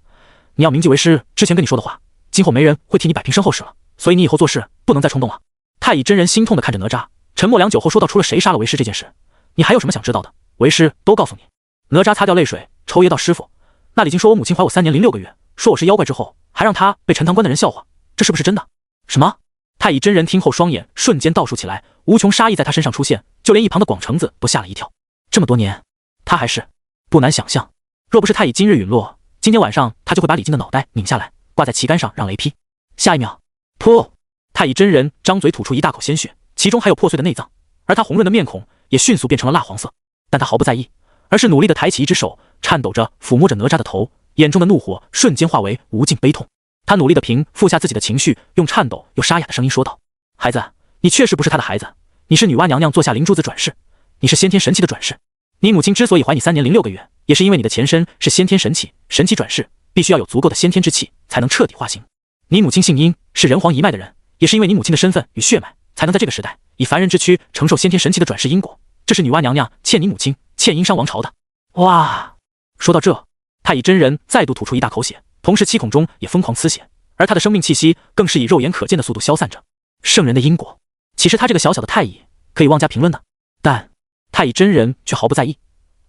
你要铭记为师之前跟你说的话，今后没人会替你摆平身后事了，所以你以后做事不能再冲动了。”太乙真人心痛地看着哪吒，沉默良久后说道：“除了谁杀了为师这件事，你还有什么想知道的？为师都告诉你。”哪吒擦掉泪水，抽噎道：“师父，那李靖说我母亲怀我3年0.6个月，说我是妖怪之后，还让他被陈塘关的人笑话，这是不是真的？”什么？太乙真人听后双眼瞬间倒数起来，无穷杀意在他身上出现，就连一旁的广成子都吓了一跳。这么多年，他还是不难想象，若不是太乙今日陨落，今天晚上他就会把李靖的脑袋拧下来，挂在旗杆上让雷劈。下一秒，噗！太乙真人张嘴吐出一大口鲜血，其中还有破碎的内脏，而他红润的面孔也迅速变成了蜡黄色。但他毫不在意，而是努力地抬起一只手，颤抖着抚摸着哪吒的头，眼中的怒火瞬间化为无尽悲痛。他努力地平复下自己的情绪，用颤抖又沙哑的声音说道：“孩子，你确实不是他的孩子，你是女娲娘娘做下灵珠子转世，你是先天神奇的转世。你母亲之所以怀你3年0.6个月，也是因为你的前身是先天神奇，神奇转世必须要有足够的先天之气才能彻底化形。你母亲姓殷，是人皇一脉的人，也是因为你母亲的身份与血脉，才能在这个时代以凡人之躯承受先天神奇的转世因果。这是女娲娘娘欠你母亲，欠殷商王朝的。”哇！说到这，太乙真人再度吐出一大口血，同时七孔中也疯狂呲血，而他的生命气息更是以肉眼可见的速度消散着。圣人的因果，岂是他这个小小的太乙可以妄加评论的？但太乙真人却毫不在意，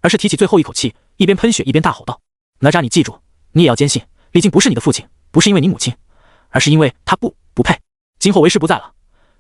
而是提起最后一口气，一边喷血一边大吼道：“哪吒，你记住，你也要坚信，李靖不是你的父亲，不是因为你母亲，而是因为他不配。今后为师不在了，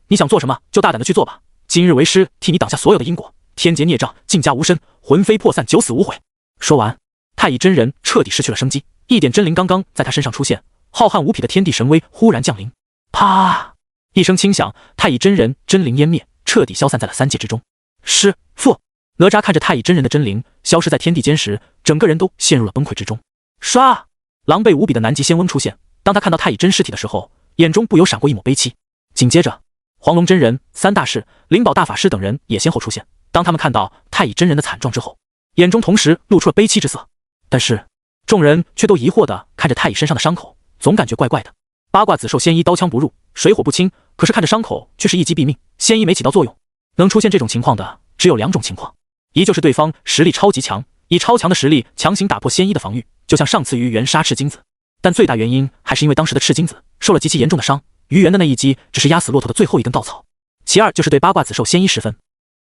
你想做什么就大胆的去做吧。今日为师替你挡下所有的因果，天劫孽障尽加无身，魂飞魄散，九死无悔。”说完，太乙真人彻底失去了生机，一点真灵刚刚在他身上出现，浩瀚无匹的天地神威忽然降临，啪！一声轻响，太乙真人真灵湮灭，彻底消散在了三界之中。师父，哪吒看着太乙真人的真灵消失在天地间时，整个人都陷入了崩溃之中。唰！狼狈无比的南极仙翁出现，当他看到太乙真尸体的时候，眼中不由闪过一抹悲戚。紧接着，黄龙真人、三大士、灵宝大法师等人也先后出现。当他们看到太乙真人的惨状之后，眼中同时露出了悲戚之色。但是众人却都疑惑地看着太乙身上的伤口，总感觉怪怪的。八卦紫兽仙医刀枪不入，水火不侵，可是看着伤口却是一击毙命，仙医没起到作用。能出现这种情况的只有两种情况，一就是对方实力超级强，以超强的实力强行打破仙医的防御，就像上次于元杀赤精子。但最大原因还是因为当时的赤精子受了极其严重的伤，于元的那一击只是压死骆驼的最后一根稻草。其二就是对八卦紫兽仙医十分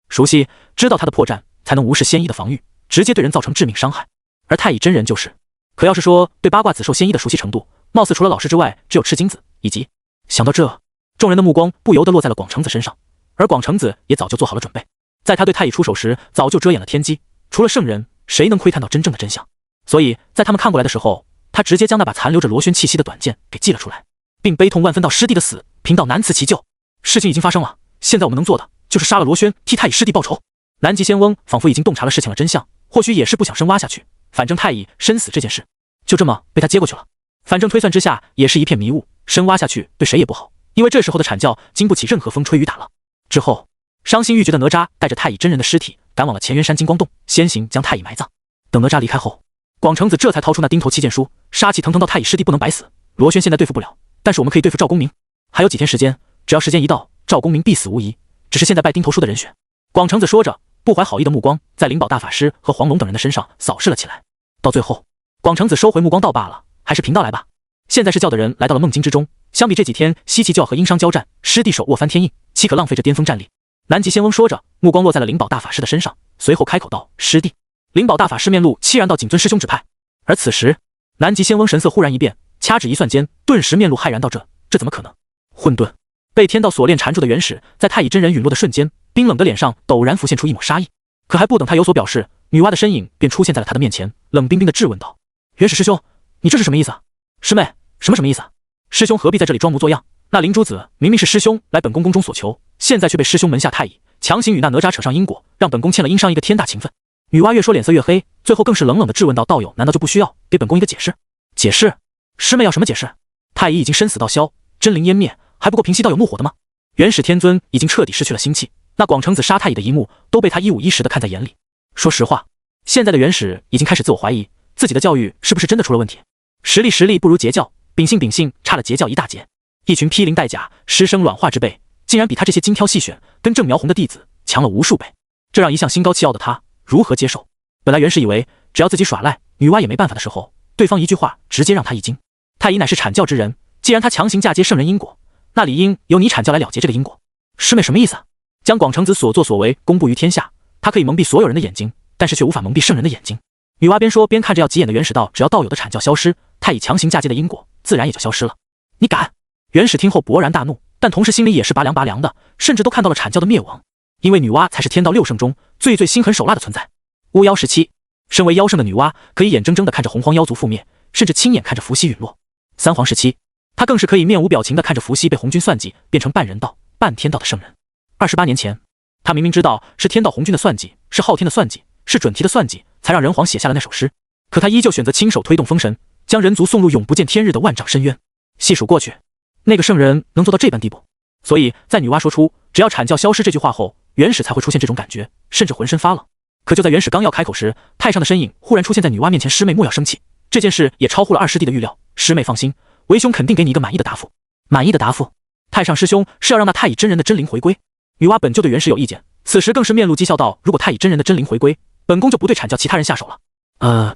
熟悉，知道他的破绽，才能无视仙医的防御，直接对人造成致命伤害。而太乙真人就是，可要是说对八卦紫兽仙医的熟悉程度，貌似除了老师之外，只有赤精子以及……想到这，众人的目光不由得落在了广成子身上，而广成子也早就做好了准备，在他对太乙出手时，早就遮掩了天机，除了圣人，谁能窥探到真正的真相？所以在他们看过来的时候，他直接将那把残留着螺旋气息的短剑给祭了出来，并悲痛万分到师弟的死，贫道难辞其咎。事情已经发生了，现在我们能做的就是杀了螺旋，替太乙师弟报仇。南极仙翁仿佛已经洞察了事情的真相，或许也是不想深挖下去，反正太乙身死这件事就这么被他接过去了。反正推算之下也是一片迷雾，深挖下去对谁也不好，因为这时候的阐教经不起任何风吹雨打了。之后，伤心欲绝的哪吒带着太乙真人的尸体赶往了乾元山金光洞，先行将太乙埋葬。等哪吒离开后，广成子这才掏出那钉头七剑书，杀气腾腾到太乙师弟不能白死。螺旋现在对付不了，但是我们可以对付赵公明，还有几天时间，只要时间一到，赵公明必死无疑，只是现在拜钉头书的人选。广成子说着，不怀好意的目光在灵宝大法师和黄龙等人的身上扫视了起来。到最后，广成子收回目光道罢了，还是贫道来吧。现在是教的人来到了梦境之中，相比这几天西气就要和殷商交战，师弟手握翻天印，岂可浪费这巅峰战力？南极仙翁说着，目光落在了灵宝大法师的身上，随后开口道：“师弟。”灵宝大法师面露凄然道：“谨遵师兄指派。”而此时，南极仙翁神色忽然一变，掐指一算间，顿时面露骇然道：“这怎么可能？混沌！”被天道锁链缠住的元始，在太乙真人陨落的瞬间，冰冷的脸上陡然浮现出一抹杀意。可还不等他有所表示，女娲的身影便出现在了他的面前，冷冰冰的质问道：“元始师兄，你这是什么意思？师妹，什么意思？师兄何必在这里装模作样？那灵珠子明明是师兄来本宫宫中所求，现在却被师兄门下太乙强行与那哪吒扯上因果，让本宫欠了殷商一个天大情分。”女娲越说脸色越黑，最后更是冷冷的质问道：“道友难道就不需要给本宫一个解释？解释？师妹要什么解释？太乙已经身死道消，真灵湮灭，还不够平息道友怒火的吗？”元始天尊已经彻底失去了心气，那广成子杀太乙的一幕都被他一五一十的看在眼里。说实话，现在的元始已经开始自我怀疑，自己的教育是不是真的出了问题？实力不如截教，秉性差了截教一大截。一群披鳞戴甲、师生软化之辈，竟然比他这些精挑细选、根正苗红的弟子强了无数倍，这让一向心高气傲的他如何接受？本来元始以为只要自己耍赖，女娲也没办法的时候，对方一句话直接让他一惊。太乙乃是阐教之人，既然他强行嫁接圣人因果，那理应由你阐教来了结这个因果。师妹什么意思？将广成子所作所为公布于天下，他可以蒙蔽所有人的眼睛，但是却无法蒙蔽圣人的眼睛。女娲边说边看着要急眼的元始道：“只要道友的阐教消失，太乙强行嫁接的因果自然也就消失了。你敢？”元始听后勃然大怒，但同时心里也是拔凉的，甚至都看到了阐教的灭亡。因为女娲才是天道六圣中最心狠手辣的存在。巫妖时期，身为妖圣的女娲可以眼睁睁地看着洪荒妖族覆灭，甚至亲眼看着伏羲陨落。三皇时期，她更是可以面无表情地看着伏羲被红军算计变成半人道半天道的圣人。28年前，她明明知道是天道红军的算计，是昊天的算计，是准提的算计，才让人皇写下了那首诗，可她依旧选择亲手推动封神，将人族送入永不见天日的万丈深渊。细数过去，那个圣人能做到这般地步，所以在女娲说出只要阐教消失这句话后，元始才会出现这种感觉，甚至浑身发冷。可就在元始刚要开口时，太上的身影忽然出现在女娲面前。师妹莫要生气，这件事也超乎了二师弟的预料。师妹放心，为兄肯定给你一个满意的答复。满意的答复？太上师兄是要让那太乙真人的真灵回归？女娲本就对元始有意见，此时更是面露讥笑道：“如果太乙真人的真灵回归，本宫就不对阐教其他人下手了。”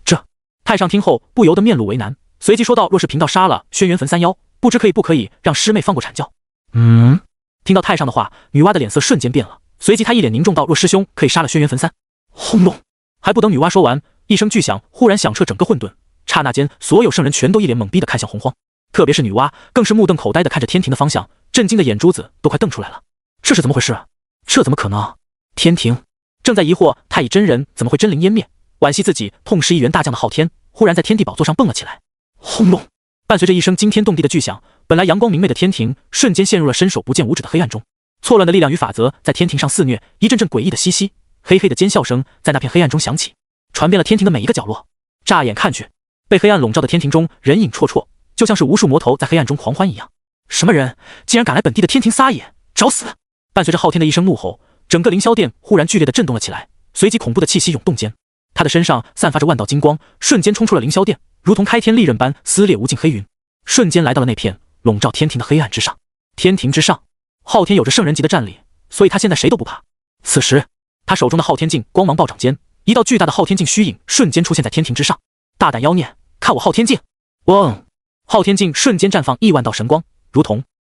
太上听后不由得面露为难，随即说道：“若是贫道杀了轩辕坟三妖，不知可以让师妹放过阐教？”听到太上的话，女娲的脸色瞬间变了，随即她一脸凝重道：“若师兄可以杀了轩辕坟三……”轰隆！还不等女娲说完，一声巨响忽然响彻整个混沌，刹那间，所有圣人全都一脸懵逼地看向洪荒，特别是女娲，更是目瞪口呆地看着天庭的方向，震惊的眼珠子都快瞪出来了。这是怎么回事？这怎么可能？天庭正在疑惑太乙真人怎么会真灵湮灭，惋惜自己痛失一员大将的昊天，忽然在天地宝座上蹦了起来。轰隆！伴随着一声惊天动地的巨响，本来阳光明媚的天庭瞬间陷入了伸手不见五指的黑暗中。错乱的力量与法则在天庭上肆虐，一阵阵诡异的嘻嘻嘿嘿的尖笑声在那片黑暗中响起，传遍了天庭的每一个角落。乍眼看去，被黑暗笼罩的天庭中人影绰绰，就像是无数魔头在黑暗中狂欢一样。什么人竟然敢来本地的天庭撒野，找死！伴随着昊天的一声怒吼，整个凌霄殿忽然剧烈的震动了起来，随即恐怖的气息涌动间，他的身上散发着万道金光，瞬间冲出了凌霄殿，如同开天利刃般撕裂无尽黑云，瞬间来到了那片笼罩天庭的黑暗之上。天庭之上，昊天有着圣人级的战力，所以他现在谁都不怕。此时他手中的昊天镜光芒暴涨间，一道巨大的昊天镜虚影瞬间出现在天庭之上。大胆妖孽，看我昊天镜！嗡！昊天镜瞬间绽放亿万道神光，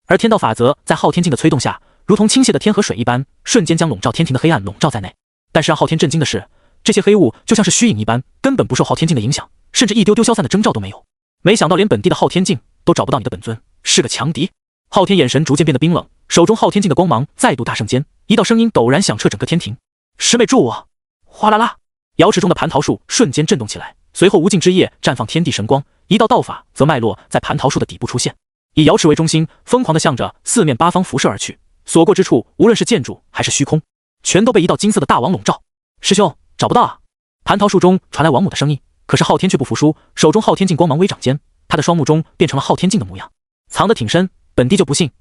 而天道法则在昊天镜的催动下，如同倾泻的天河水一般，瞬间将笼罩天庭的黑暗笼罩在内。但是让昊天震惊的是，这些黑雾就像是虚影一般，根本不受昊天镜的影响，甚至一丢丢消散的征兆都没有。没想到连本地的昊天镜都找不到你的本尊，是个强敌。昊天眼神逐渐变得冰冷，手中昊天镜的光芒再度大盛间，一道声音陡然响彻整个天庭：师妹助我！哗啦啦，瑶池中的蟠桃树瞬间震动起来，随后无尽之夜绽放天地神光，一道道法则脉络在蟠桃树的底部出现，以瑶池为中心，疯狂地向着四面八方辐射而去，所过之处，无论是建筑还是虚空，全都被一道金色的大网笼罩。师兄，找不到啊！蟠桃树中传来王母的声音，可是昊天却不服输，手中昊天镜光芒微长间，他的双目中变成了昊天镜的模样，藏得挺深，本帝就不信。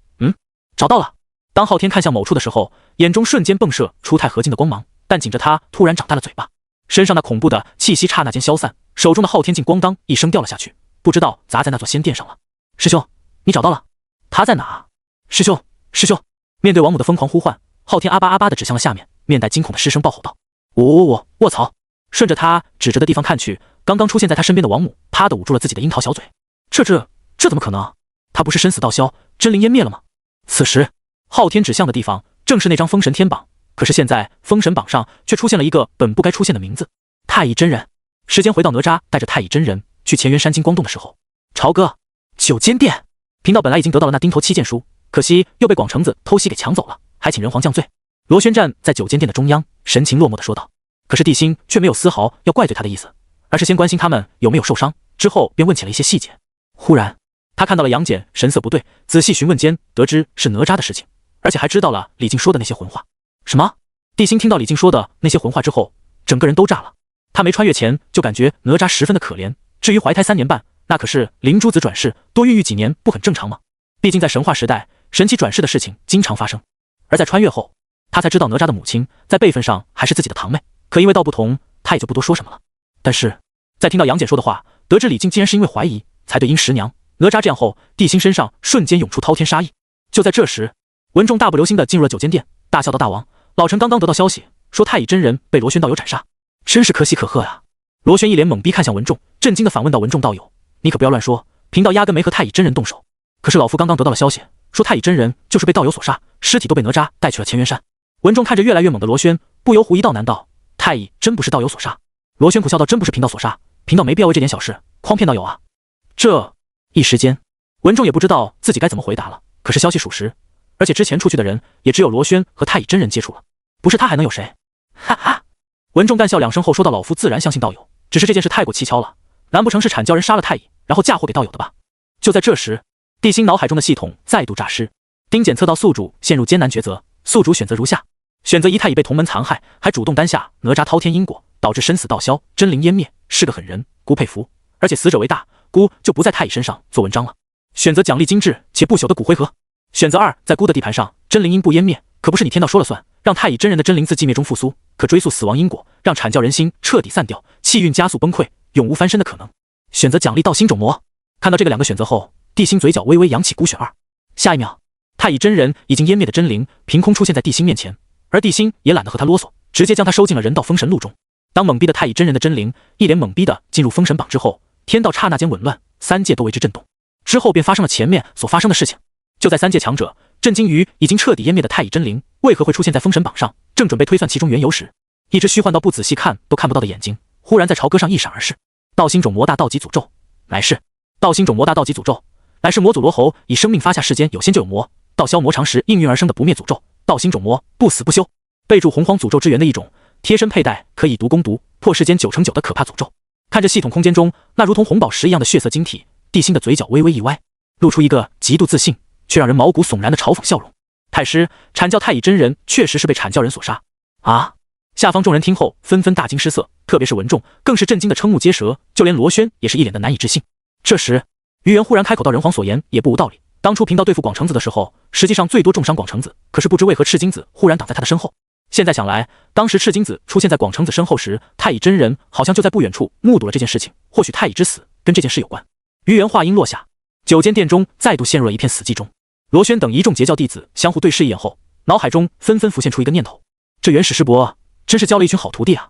找到了！当昊天看向某处的时候，眼中瞬间迸射出钛合金的光芒，但紧着他突然长大了嘴巴，身上那恐怖的气息刹那间消散，手中的昊天镜咣当一声掉了下去，不知道砸在那座仙殿上了。师兄，你找到了？他在哪？师兄，师兄！面对王母的疯狂呼唤，昊天阿巴阿巴的指向了下面，面带惊恐的失声暴吼道：卧槽！顺着他指着的地方看去，刚刚出现在他身边的王母啪的捂住了自己的樱桃小嘴。这怎么可能？他不是生死道消，真灵湮灭了吗？此时昊天指向的地方正是那张封神天榜，可是现在封神榜上却出现了一个本不该出现的名字——太乙真人。时间回到哪吒带着太乙真人去乾元山金光洞的时候，朝歌九间殿贫道本来已经得到了那钉头7剑书，可惜又被广成子偷袭给抢走了，还请人皇降罪。罗轩站在九间殿的中央，神情落寞地说道。可是地心却没有丝毫要怪罪他的意思，而是先关心他们有没有受伤，之后便问起了一些细节。忽然他看到了杨戬神色不对，仔细询问间得知是哪吒的事情，而且还知道了李靖说的那些混话。什么？地心听到李靖说的那些混话之后，整个人都炸了。他没穿越前就感觉哪吒十分的可怜，至于怀胎3年半，那可是灵珠子转世多孕育几年不很正常吗？毕竟在神话时代，神奇转世的事情经常发生。而在穿越后，他才知道哪吒的母亲在辈分上还是自己的堂妹，可因为道不同，他也就不多说什么了。但是在听到杨戬说的话，得知李靖竟然是因为怀疑才对应十娘哪吒这样后，地心身上瞬间涌出滔天杀意。就在这时，文仲大步流星的进入了九间殿，大笑道：大王，老臣刚刚得到消息，说太乙真人被罗轩道友斩杀，真是可喜可贺啊！罗轩一脸懵逼看向文仲，震惊的反问道：文仲道友，你可不要乱说，贫道压根没和太乙真人动手，可是老夫刚刚得到了消息，说太乙真人就是被道友所杀，尸体都被哪吒带去了乾元山。文仲看着越来越猛的罗轩，不由狐疑道：难道太乙真不是道友所杀？罗轩苦笑道：真不是贫道所杀，贫道没必要为这点小事诓骗道友啊。这一时间，文仲也不知道自己该怎么回答了。可是消息属实，而且之前出去的人也只有罗轩和太乙真人接触了，不是他还能有谁？哈哈！文仲干笑2声后说道：老夫自然相信道友，只是这件事太过蹊跷了，难不成是阐教人杀了太乙，然后嫁祸给道友的吧？就在这时，地心脑海中的系统再度诈尸，丁检测到宿主陷入艰难抉择，宿主选择如下：选择一太乙被同门残害，还主动担下哪吒滔天因果，导致生死道消，真灵湮灭，是个狠人，姑佩服。而且死者为大，姑就不在太乙身上做文章了。选择奖励精致且不朽的骨灰盒。选择2，在姑的地盘上，真灵因不湮灭，可不是你天道说了算，让太乙真人的真灵自寂灭中复苏，可追溯死亡因果，让阐教人心彻底散掉，气运加速崩溃，永无翻身的可能。选择奖励道心种魔。看到这个2个选择后，地心嘴角微微扬起，孤选2。下一秒，太乙真人已经湮灭的真灵凭空出现在地心面前，而地心也懒得和他啰嗦，直接将他收进了人道封神录中。当懵逼的太乙真人的真灵一脸懵逼的进入封神榜之后，天道刹那间紊乱，3界都为之震动。之后便发生了前面所发生的事情。就在3界强者震惊于已经彻底湮灭的太乙真灵为何会出现在封神榜上，正准备推算其中缘由时，一只虚幻到不仔细看都看不到的眼睛忽然在朝歌上一闪而逝。道心种魔大道级诅咒，乃是道心种魔大道级诅咒，乃是魔祖罗侯以生命发下世间有仙就有魔，道消魔长时应运而生的不灭诅咒。道心种魔，不死不休，备注洪荒诅咒之源的一种，贴身佩戴，可以毒攻毒，破世间9成9的可怕诅咒。看着系统空间中那如同红宝石一样的血色晶体，地心的嘴角微微一歪，露出一个极度自信却让人毛骨悚然的嘲讽笑容。太师，阐教太乙真人确实是被阐教人所杀啊！下方众人听后纷纷大惊失色，特别是文仲更是震惊的瞠目结舌，就连罗轩也是一脸的难以置信。这时于元忽然开口道：“人皇所言也不无道理。当初贫道对付广成子的时候，实际上最多重伤广成子，可是不知为何赤精子忽然挡在他的身后。现在想来，当时赤精子出现在广成子身后时，太乙真人好像就在不远处目睹了这件事情，或许太乙之死跟这件事有关。”于元话音落下，九间殿中再度陷入了一片死寂中。罗轩等一众截教弟子相互对视一眼后，脑海中纷纷浮现出一个念头：这元始师伯真是教了一群好徒弟啊！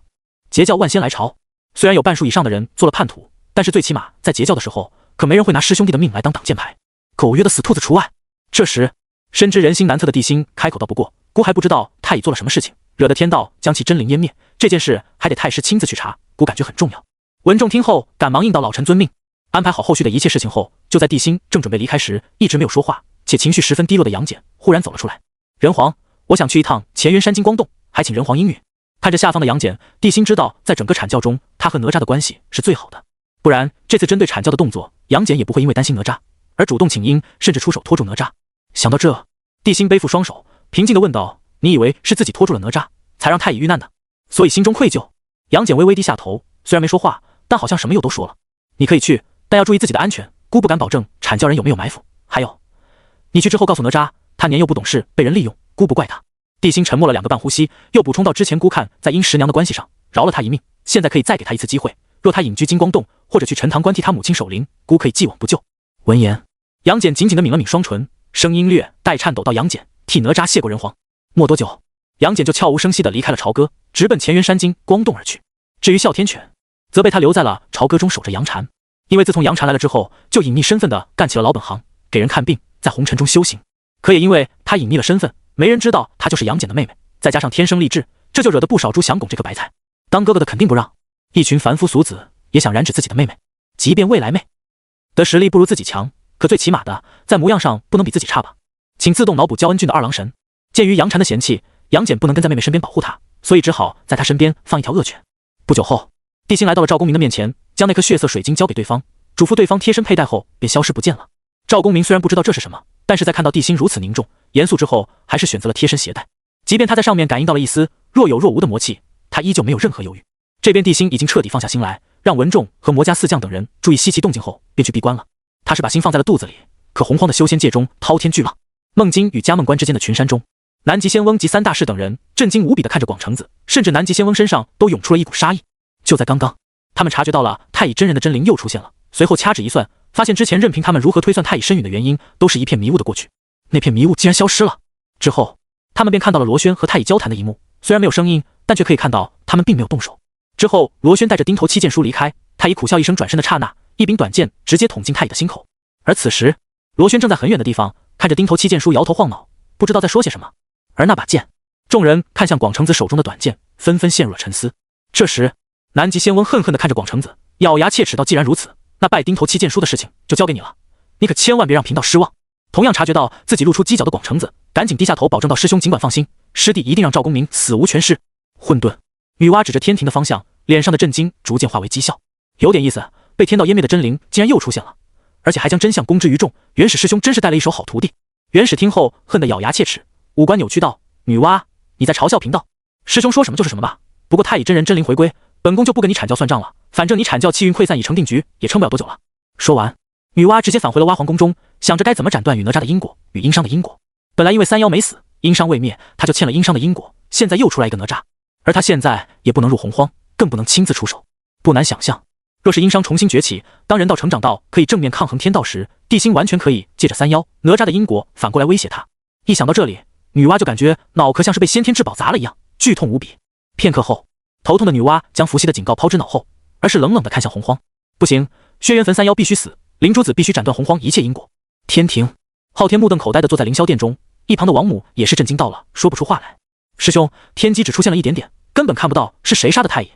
截教万仙来朝，虽然有半数以上的人做了叛徒，但是最起码在截教的时候，可没人会拿师兄弟的命来当挡箭牌，狗约的死兔子除外。这时，深知人心难测的地心开口道：“不过，姑还不知道太乙做了什么事情，惹得天道将其真灵湮灭。这件事还得太师亲自去查，姑感觉很重要。”文仲听后赶忙应道：“老臣遵命。”安排好后续的一切事情后，就在地心正准备离开时，一直没有说话且情绪十分低落的杨戬忽然走了出来。人皇，我想去一趟乾元山金光洞，还请人皇应允。看着下方的杨戬，地心知道在整个阐教中，他和哪吒的关系是最好的，不然这次针对阐教的动作，杨戬也不会因为担心哪吒而主动请缨，甚至出手拖住哪吒。想到这，地心背负双手，平静地问道：“你以为是自己拖住了哪吒，才让太乙遇难的，所以心中愧疚？”杨戬微微低下头，虽然没说话，但好像什么又都说了。你可以去，但要注意自己的安全，姑不敢保证阐教人有没有埋伏。还有，你去之后告诉哪吒，他年幼不懂事，被人利用，姑不怪他。地心沉默了2个半呼吸，又补充到：之前姑看在殷十娘的关系上饶了他一命，现在可以再给他一次机会。若他隐居金光洞，或者去陈塘关替他母亲守灵，姑可以既往不咎。闻言，杨戬紧紧地抿了抿双唇，声音略带颤抖道：“杨戬替哪吒谢过人皇。”没多久，杨戬就悄无声息地离开了朝歌，直奔乾元山金光洞而去。至于哮天犬，则被他留在了朝歌中守着杨禅，因为自从杨禅来了之后，就隐匿身份地干起了老本行，给人看病，在红尘中修行。可也因为他隐匿了身份，没人知道他就是杨戬的妹妹，再加上天生丽质，这就惹得不少猪想拱这颗白菜。当哥哥的肯定不让，一群凡夫俗子也想染指自己的妹妹，即便未来妹的实力不如自己强，可最起码的在模样上不能比自己差吧。请自动脑补焦恩俊的二郎神。鉴于杨禅的嫌弃，杨戬不能跟在妹妹身边保护她，所以只好在她身边放一条恶犬。不久后，地心来到了赵公明的面前，将那颗血色水晶交给对方，嘱咐对方贴身佩戴后便消失不见了。赵公明虽然不知道这是什么，但是在看到地心如此凝重严肃之后，还是选择了贴身携带。即便他在上面感应到了一丝若有若无的魔气，他依旧没有任何犹豫。这边地心已经彻底放下心来，让文仲和魔家四将等人注意西岐动静后，便去闭关了。他是把心放在了肚子里，可洪荒的修仙界中滔天巨浪，梦京与嘉梦关之间的群山中，南极仙翁及三大士等人震惊无比地看着广成子，甚至南极仙翁身上都涌出了一股杀意。就在刚刚，他们察觉到了太乙真人的真灵又出现了，随后掐指一算，发现之前任凭他们如何推算太乙身陨的原因，都是一片迷雾的过去。那片迷雾竟然消失了。之后，他们便看到了罗轩和太乙交谈的一幕，虽然没有声音，但却可以看到他们并没有动手。之后，罗轩带着钉头七剑书离开，太乙苦笑一声，转身的刹那，一柄短剑直接捅进太乙的心口。而此时，罗轩正在很远的地方看着钉头七剑书摇头晃脑，不知道在说些什么。而那把剑，众人看向广成子手中的短剑，纷纷陷入了沉思。这时，南极仙翁恨恨地看着广成子，咬牙切齿道：“既然如此，那拜钉头七剑书的事情就交给你了，你可千万别让贫道失望。”同样察觉到自己露出犄角的广成子，赶紧低下头保证道：“师兄尽管放心，师弟一定让赵公明死无全尸。”混沌！女娲指着天庭的方向，脸上的震惊逐渐化为讥笑。有点意思，被天道湮灭的真灵竟然又出现了，而且还将真相公之于众。元始师兄真是带了一手好徒弟。元始听后恨得咬牙切齿，五官扭曲道：“女娲，你在嘲笑贫道？师兄说什么就是什么吧。不过太乙真人真灵回归，本宫就不跟你阐教算账了。反正你阐教气运溃散已成定局，也撑不了多久了。”说完，女娲直接返回了蛙皇宫中，想着该怎么斩断与哪吒的因果与殷商的因果。本来因为三妖没死，殷商未灭，他就欠了殷商的因果，现在又出来一个哪吒，而他现在也不能入洪荒，更不能亲自出手。不难想象，若是殷商重新崛起，当人道成长到可以正面抗衡天道时，地心完全可以借着三妖哪吒的因果反过来威胁他。一想到这里，女娲就感觉脑壳像是被先天至宝砸了一样，剧痛无比。片刻后，头痛的女娲将伏羲的警告抛之脑后，而是冷冷地看向洪荒。不行，轩辕坟三妖必须死，灵珠子必须斩断洪荒一切因果。天庭，昊天目瞪口呆地坐在凌霄殿中，一旁的王母也是震惊到了，说不出话来。师兄，天机只出现了一点点，根本看不到是谁杀的太乙，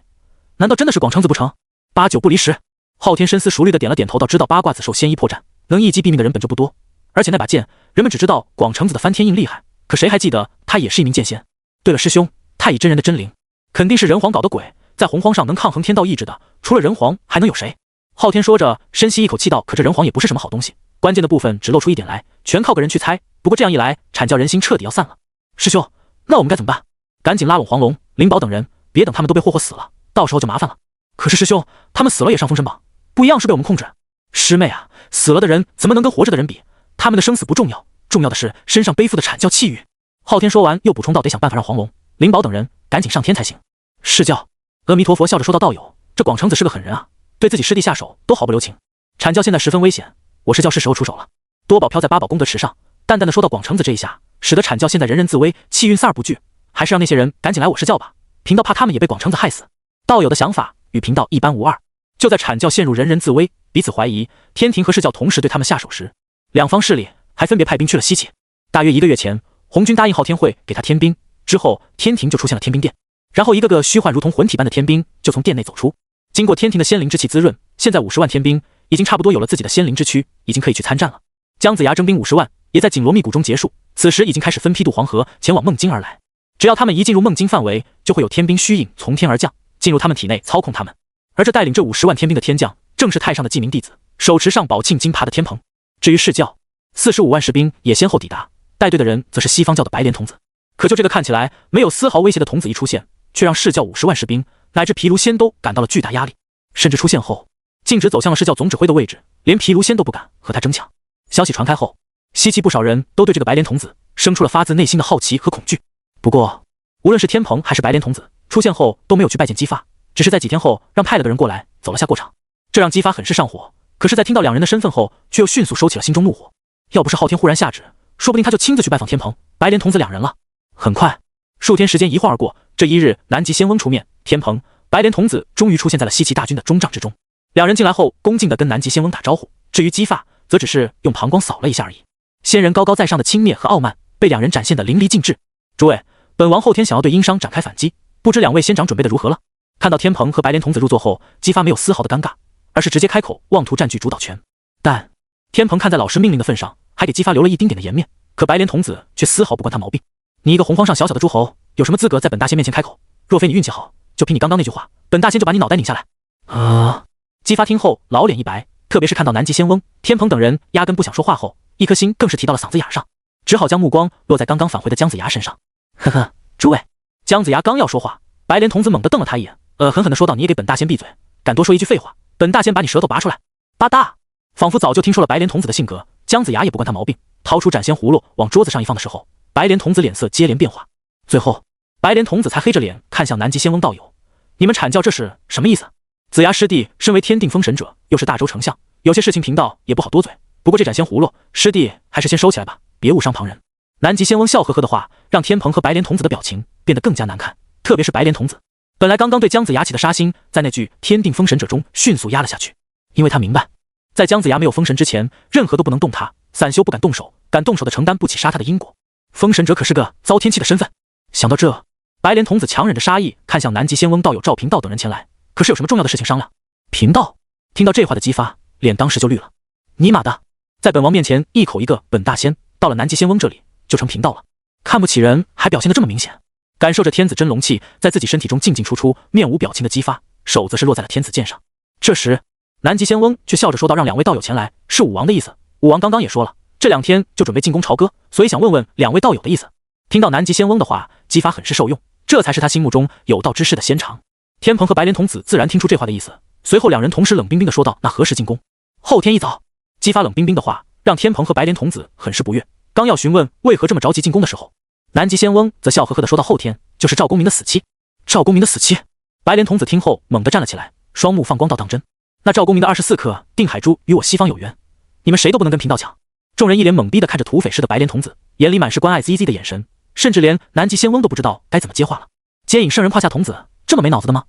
难道真的是广成子不成？八九不离十。昊天深思熟虑地点了点头，道：“知道八卦子受仙医破绽，能一击毙命的人本就不多，而且那把剑，人们只知道广成子的翻天印厉害，可谁还记得他也是一名剑仙？对了，师兄，太乙真人的真灵，肯定是人皇搞的鬼，在洪荒上能抗衡天道意志的，除了人皇还能有谁？”昊天说着，深吸一口气道：“可这人皇也不是什么好东西，关键的部分只露出一点来，全靠个人去猜。不过这样一来，阐教人心彻底要散了。师兄，那我们该怎么办？赶紧拉拢黄龙、灵宝等人，别等他们都被活活死了，到时候就麻烦了。可是师兄，他们死了也上封神榜，不一样是被我们控制。师妹啊，死了的人怎么能跟活着的人比？他们的生死不重要，重要的是身上背负的阐教气运。”昊天说完，又补充道：“得想办法让黄龙、灵宝等人赶紧上天才行。”是教。阿弥陀佛笑着说道：“道友，这广成子是个狠人啊，对自己师弟下手都毫不留情。阐教现在十分危险，我是教是时候出手了。”多宝飘在八宝功德池上，淡淡的说到：“广成子这一下，使得阐教现在人人自危，气运散而不聚，还是让那些人赶紧来我是教吧。贫道怕他们也被广成子害死。”道友的想法与贫道一般无二。就在阐教陷入人人自危，彼此怀疑，天庭和释教同时对他们下手时，两方势力还分别派兵去了西岐。大约1个月前，红军答应昊天会给他天兵，之后天庭就出现了天兵殿，然后一个个虚幻如同魂体般的天兵就从殿内走出，经过天庭的仙灵之气滋润，现在50万天兵已经差不多有了自己的仙灵之躯，已经可以去参战了。姜子牙征兵50万也在紧锣密鼓中结束，此时已经开始分批渡黄河前往梦京而来。只要他们一进入梦京范围，就会有天兵虚影从天而降，进入他们体内操控他们。而这带领这50万天兵的天将，正是太上的记名弟子，手持上宝庆金耙的天蓬。至于释教，45万士兵也先后抵达，带队的人则是西方教的白莲童子。可就这个看起来没有丝毫威胁的童子一出现，却让释教50万士兵乃至毗卢仙都感到了巨大压力，甚至出现后径直走向了释教总指挥的位置，连毗卢仙都不敢和他争抢。消息传开后，西岐不少人都对这个白莲童子生出了发自内心的好奇和恐惧。不过无论是天蓬还是白莲童子出现后都没有去拜见姬发，只是在几天后让派了个人过来走了下过场，这让姬发很是上火。可是在听到两人的身份后，却又迅速收起了心中怒火。要不是昊天忽然下旨，说不定他就亲自去拜访天蓬、白莲童子两人了。很快，数天时间一晃而过，这一日，南极仙翁出面，天蓬、白莲童子终于出现在了西岐大军的中帐之中。两人进来后，恭敬地跟南极仙翁打招呼。至于姬发，则只是用膀胱扫了一下而已。仙人高高在上的轻蔑和傲慢，被两人展现得淋漓尽致。诸位，本王后天想要对殷商展开反击，不知两位仙长准备的如何了？看到天蓬和白莲童子入座后，姬发没有丝毫的尴尬，而是直接开口，妄图占据主导权。但天蓬看在老师命令的份上，还给姬发留了一丁点的颜面，可白莲童子却丝毫不惯他毛病。你一个洪荒上小小的诸侯，有什么资格在本大仙面前开口？若非你运气好，就凭你刚刚那句话，本大仙就把你脑袋拧下来。姬发听后老脸一白，特别是看到南极仙翁、天蓬等人压根不想说话后，一颗心更是提到了嗓子眼上，只好将目光落在刚刚返回的姜子牙身上。呵呵，诸位。姜子牙刚要说话，白莲童子猛地瞪了他一眼，狠狠地说道：“你也给本大仙闭嘴，敢多说一句废话，本大仙把你舌头拔出来。”吧嗒，仿佛早就听说了白莲童子的性格，姜子牙也不惯他毛病，掏出斩仙葫芦往桌子上一放的时候，白莲童子脸色接连变化。最后，白莲童子才黑着脸看向南极仙翁道友：“你们阐教这是什么意思？”子牙师弟身为天定封神者，又是大周丞相，有些事情贫道也不好多嘴。不过这斩仙葫芦，师弟还是先收起来吧，别误伤旁人。南极仙翁笑呵呵的话，让天蓬和白莲童子的表情变得更加难看，特别是白莲童子，本来刚刚对姜子牙起的杀心，在那句天定封神者中迅速压了下去，因为他明白，在姜子牙没有封神之前，任何都不能动他，散修不敢动手，敢动手的承担不起杀他的因果。封神者可是个遭天弃的身份。想到这，白莲童子强忍着杀意，看向南极仙翁道友赵贫道等人前来，可是有什么重要的事情商量？贫道听到这话的姬发，脸当时就绿了。尼玛的，在本王面前一口一个本大仙，到了南极仙翁这里就成贫道了，看不起人还表现得这么明显。感受着天子真龙气在自己身体中进进出出，面无表情的姬发，手则是落在了天子剑上。这时，南极仙翁却笑着说道：“让两位道友前来，是武王的意思。武王刚刚也说了，这2天就准备进攻朝歌，所以想问问两位道友的意思。”听到南极仙翁的话，姬发很是受用，这才是他心目中有道之士的仙长。天蓬和白莲童子自然听出这话的意思，随后两人同时冷冰冰地说道：“那何时进攻？”后天一早。姬发冷冰冰的话让天蓬和白莲童子很是不悦，刚要询问为何这么着急进攻的时候，南极仙翁则笑呵呵地说到：“后天就是赵公明的死期。”赵公明的死期？白莲童子听后猛地站了起来，双目放光道：“当真？那赵公明的24颗定海珠与我西方有缘，你们谁都不能跟贫道抢。”众人一脸懵逼地看着土匪似的白莲童子，眼里满是关爱 ZZ 的眼神，甚至连南极仙翁都不知道该怎么接话了。接引圣人胯下童子，这么没脑子的吗？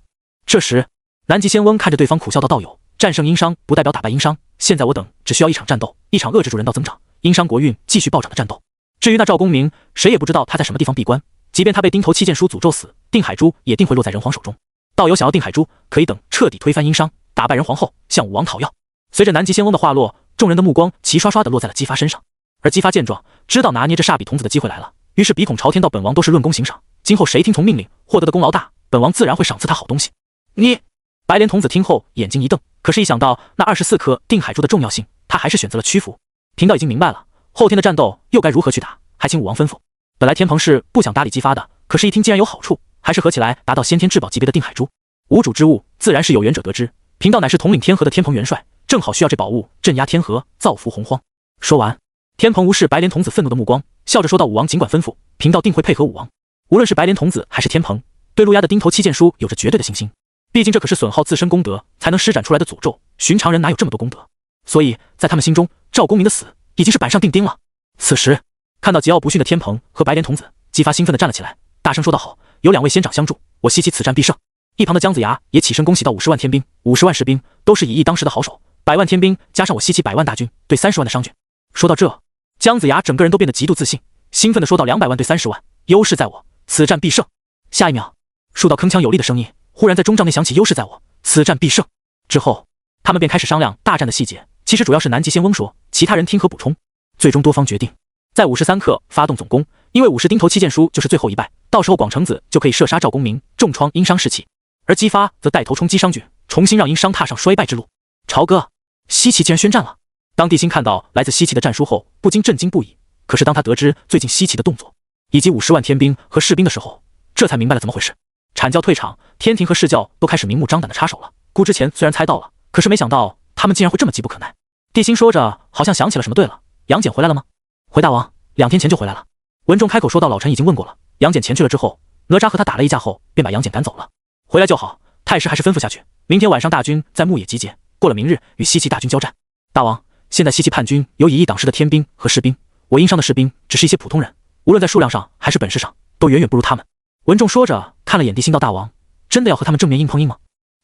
这时，南极仙翁看着对方苦笑道：“道友，战胜殷商不代表打败殷商，现在我等只需要一场战斗，一场遏制住人道增长，殷商国运继续暴涨的战斗。至于那赵公明，谁也不知道他在什么地方闭关，即便他被钉头七剑书诅咒死，定海珠也定会落在人皇手中。道友想要定海珠，可以等彻底推翻殷商，打败人皇后，向武王讨要。”随着南极仙翁的话落，众人的目光齐刷刷地落在了姬发身上。而姬发见状，知道拿捏这煞笔童子的机会来了，于是鼻孔朝天道：“本王都是论功行赏，今后谁听从命令，获得的功劳大，本王自然会赏赐他好东西。”你白莲童子听后眼睛一瞪，可是一想到那24颗定海珠的重要性，他还是选择了屈服。贫道已经明白了，后天的战斗又该如何去打，还请武王吩咐。本来天蓬是不想打理激发的，可是一听竟然有好处，还是合起来达到先天至宝级别的定海珠。无主之物自然是有缘者得知，贫道乃是统领天河的天蓬元帅，正好需要这宝物镇压天河，造福洪荒。说完，天蓬无视白莲童子愤怒的目光，笑着说道：武王尽管吩咐，贫道定会配合武王。无论是白莲童子还是天蓬，对陆压的钉头七剑书有着绝对的信心，毕竟这可是损耗自身功德才能施展出来的诅咒，寻常人哪有这么多功德？所以在他们心中，赵公明的死已经是板上钉钉了。此时看到桀骜不驯的天蓬和白莲童子，姬发兴奋地站了起来，大声说道：好，有2位仙长相助，我西岐此战必胜。一旁的姜子牙也起身恭喜道：50万天兵，50万士兵，都是以义当时的好手，100万天兵加上我西岐100万大军，对30万的商郡。说到这，姜子牙整个人都变得极度自信，兴奋地说道：200万对30万，优势在我，此战必胜。下一秒，数道铿锵有力的声音忽然在中帐内响起：优势在我，此战必胜。之后他们便开始商量大战的细节，其实主要是南极仙翁说，其他人听和补充。最终多方决定在53刻发动总攻，因为50钉头七剑书就是最后一败，到时候广成子就可以射杀赵公明，重创殷商士气，而姬发则带头冲击商郡，重新让殷商踏上衰败之路。朝歌，西岐竟然宣战了！当帝辛看到来自西岐的战书后，不禁震惊不已。可是当他得知最近西岐的动作以及50万天兵和士兵的时候，这才明白了怎么回事。阐教退场，天庭和释教都开始明目张胆的插手了。顾之前虽然猜到了，可是没想到他们竟然会这么急不可耐。帝辛说着，好像想起了什么。对了，杨戬回来了吗？回大王，2天前就回来了。文仲开口说道：老臣已经问过了，杨戬前去了之后，哪吒和他打了一架后，便把杨戬赶走了。回来就好，太师还是吩咐下去，明天晚上大军在牧野集结，过了明日与西岐大军交战。大王，现在西岐叛军有以一挡十的天兵和士兵，我殷商的士兵只是一些普通人，无论在数量上还是本事上，都远远不如他们。文仲说着，看了眼帝辛道：大王，真的要和他们正面硬碰硬吗？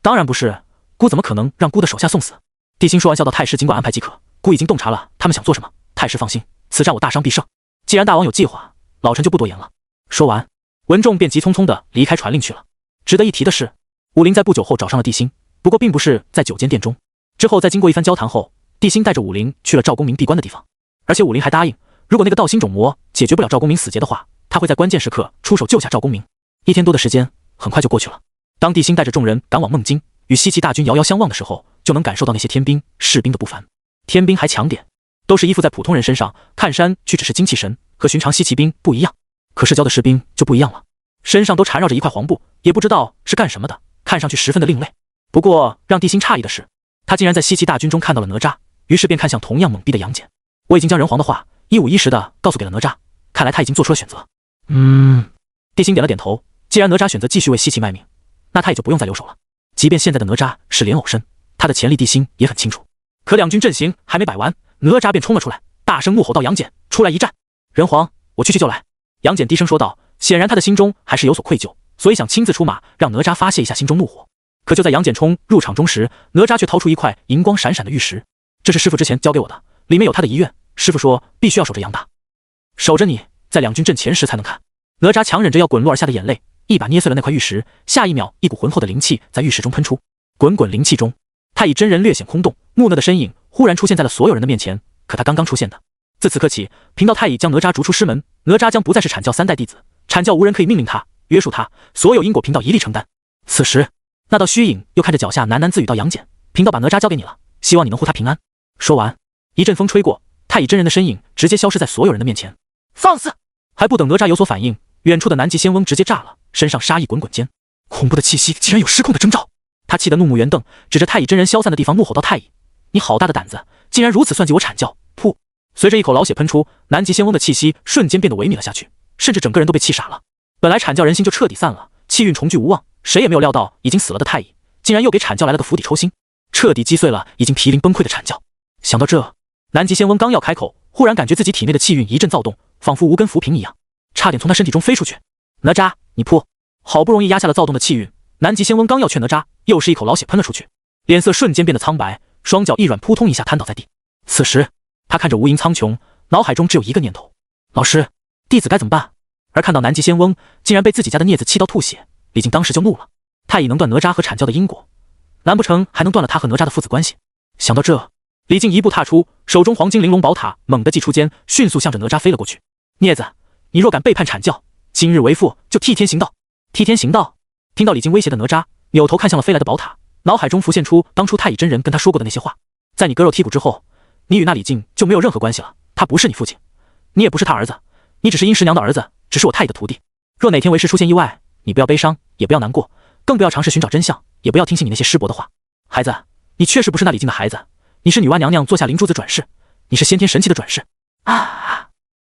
当然不是，孤怎么可能让孤的手下送死？帝辛说完笑道：太师尽管安排即可，孤已经洞察了他们想做什么，太师放心，此战我大商必胜。既然大王有计划，老臣就不多言了。说完，文仲便急匆匆地离开传令去了。值得一提的是，武林在不久后找上了帝辛，不过并不是在9间殿中。之后在经过一番交谈后，帝辛带着武林去了赵公明闭关的地方，而且武林还答应，如果那个道心种魔解决不了赵公明死结的话，他会在关键时刻出手救下赵公明。1天多的时间很快就过去了。当帝辛带着众人赶往孟津，与西岐大军遥遥相望的时候，就能感受到那些天兵士兵的不凡。天兵还强点，都是依附在普通人身上，看山去只是精气神，和寻常西岐兵不一样。可是教的士兵就不一样了，身上都缠绕着一块黄布，也不知道是干什么的，看上去十分的另类。不过让帝辛诧异的是，他竟然在西岐大军中看到了哪吒，于是便看向同样懵逼的杨戬。我已经将人皇的话一五一十的告诉给了哪吒，看来他已经做出了选择。帝辛点了点头，既然哪吒选择继续为西岐卖命，那他也就不用再留守了。即便现在的哪吒是莲藕身，他的潜力帝辛也很清楚。可两军阵型还没摆完，哪吒便冲了出来，大声怒吼道：杨戬，出来一战！人皇，我去就来。杨戬低声说道，显然他的心中还是有所愧疚，所以想亲自出马，让哪吒发泄一下心中怒火。可就在杨戬冲入场中时，哪吒却掏出一块银光闪闪的玉石，这是师傅之前交给我的，里面有他的遗愿，师傅说必须要守着杨大，守着你，在两军阵前时才能看。哪吒强忍着要滚落而下的眼泪，一把捏碎了那块玉石，下一秒，一股浑厚的灵气在玉石中喷出。滚滚灵气中，太乙真人略显空洞，木讷的身影忽然出现在了所有人的面前。可他刚刚出现的，自此刻起，贫道太乙将哪吒逐出师门，哪吒将不再是阐教3代弟子，阐教无人可以命令他、约束他，所有因果贫道一力承担。此时，那道虚影又看着脚下喃喃自语道：杨戬，贫道把哪吒交给你了，希望你能护他平安。说完，一阵风吹过，太乙真人的身影直接消失在所有人的面前。放肆！还不等哪吒有所反应，远处的南极仙翁直接炸了，身上杀意滚滚间，恐怖的气息竟然有失控的征兆。他气得怒目圆瞪，指着太乙真人消散的地方怒吼道：太乙，你好大的胆子，竟然如此算计我阐教！噗！随着一口老血喷出，南极仙翁的气息瞬间变得萎靡了下去，甚至整个人都被气傻了。本来阐教人心就彻底散了，气运重聚无望，谁也没有料到已经死了的太乙，竟然又给阐教来了个釜底抽薪，彻底击碎了已经濒临崩溃的阐教。想到这，南极仙翁刚要开口，忽然感觉自己体内的气运一阵躁动，仿佛无根浮萍一样，差点从他身体中飞出去。哪吒，你噗！好不容易压下了躁动的气运，南极仙翁刚要劝哪吒，又是一口老血喷了出去，脸色瞬间变得苍白，双脚一软，扑通一下瘫倒在地。此时他看着无垠苍穹，脑海中只有一个念头：老师，弟子该怎么办？而看到南极仙翁竟然被自己家的孽子气到吐血，李靖当时就怒了。太乙能断哪吒和阐教的因果，难不成还能断了他和哪吒的父子关系？想到这，李靖一步踏出，手中黄金玲珑宝塔猛地祭出间，迅速向着哪吒飞了过去。孽子，你若敢背叛阐教，今日为父就替天行道！替天行道！听到李靖威胁的哪吒扭头看向了飞来的宝塔，脑海中浮现出当初太乙真人跟他说过的那些话。在你割肉剔骨之后，你与那李靖就没有任何关系了。他不是你父亲，你也不是他儿子，你只是殷师娘的儿子，只是我太乙的徒弟。若哪天为师出现意外，你不要悲伤，也不要难过，更不要尝试寻找真相，也不要听信你那些师伯的话。孩子，你确实不是那李靖的孩子，你是女娲娘娘坐下灵珠子转世，你是先天神奇的转世。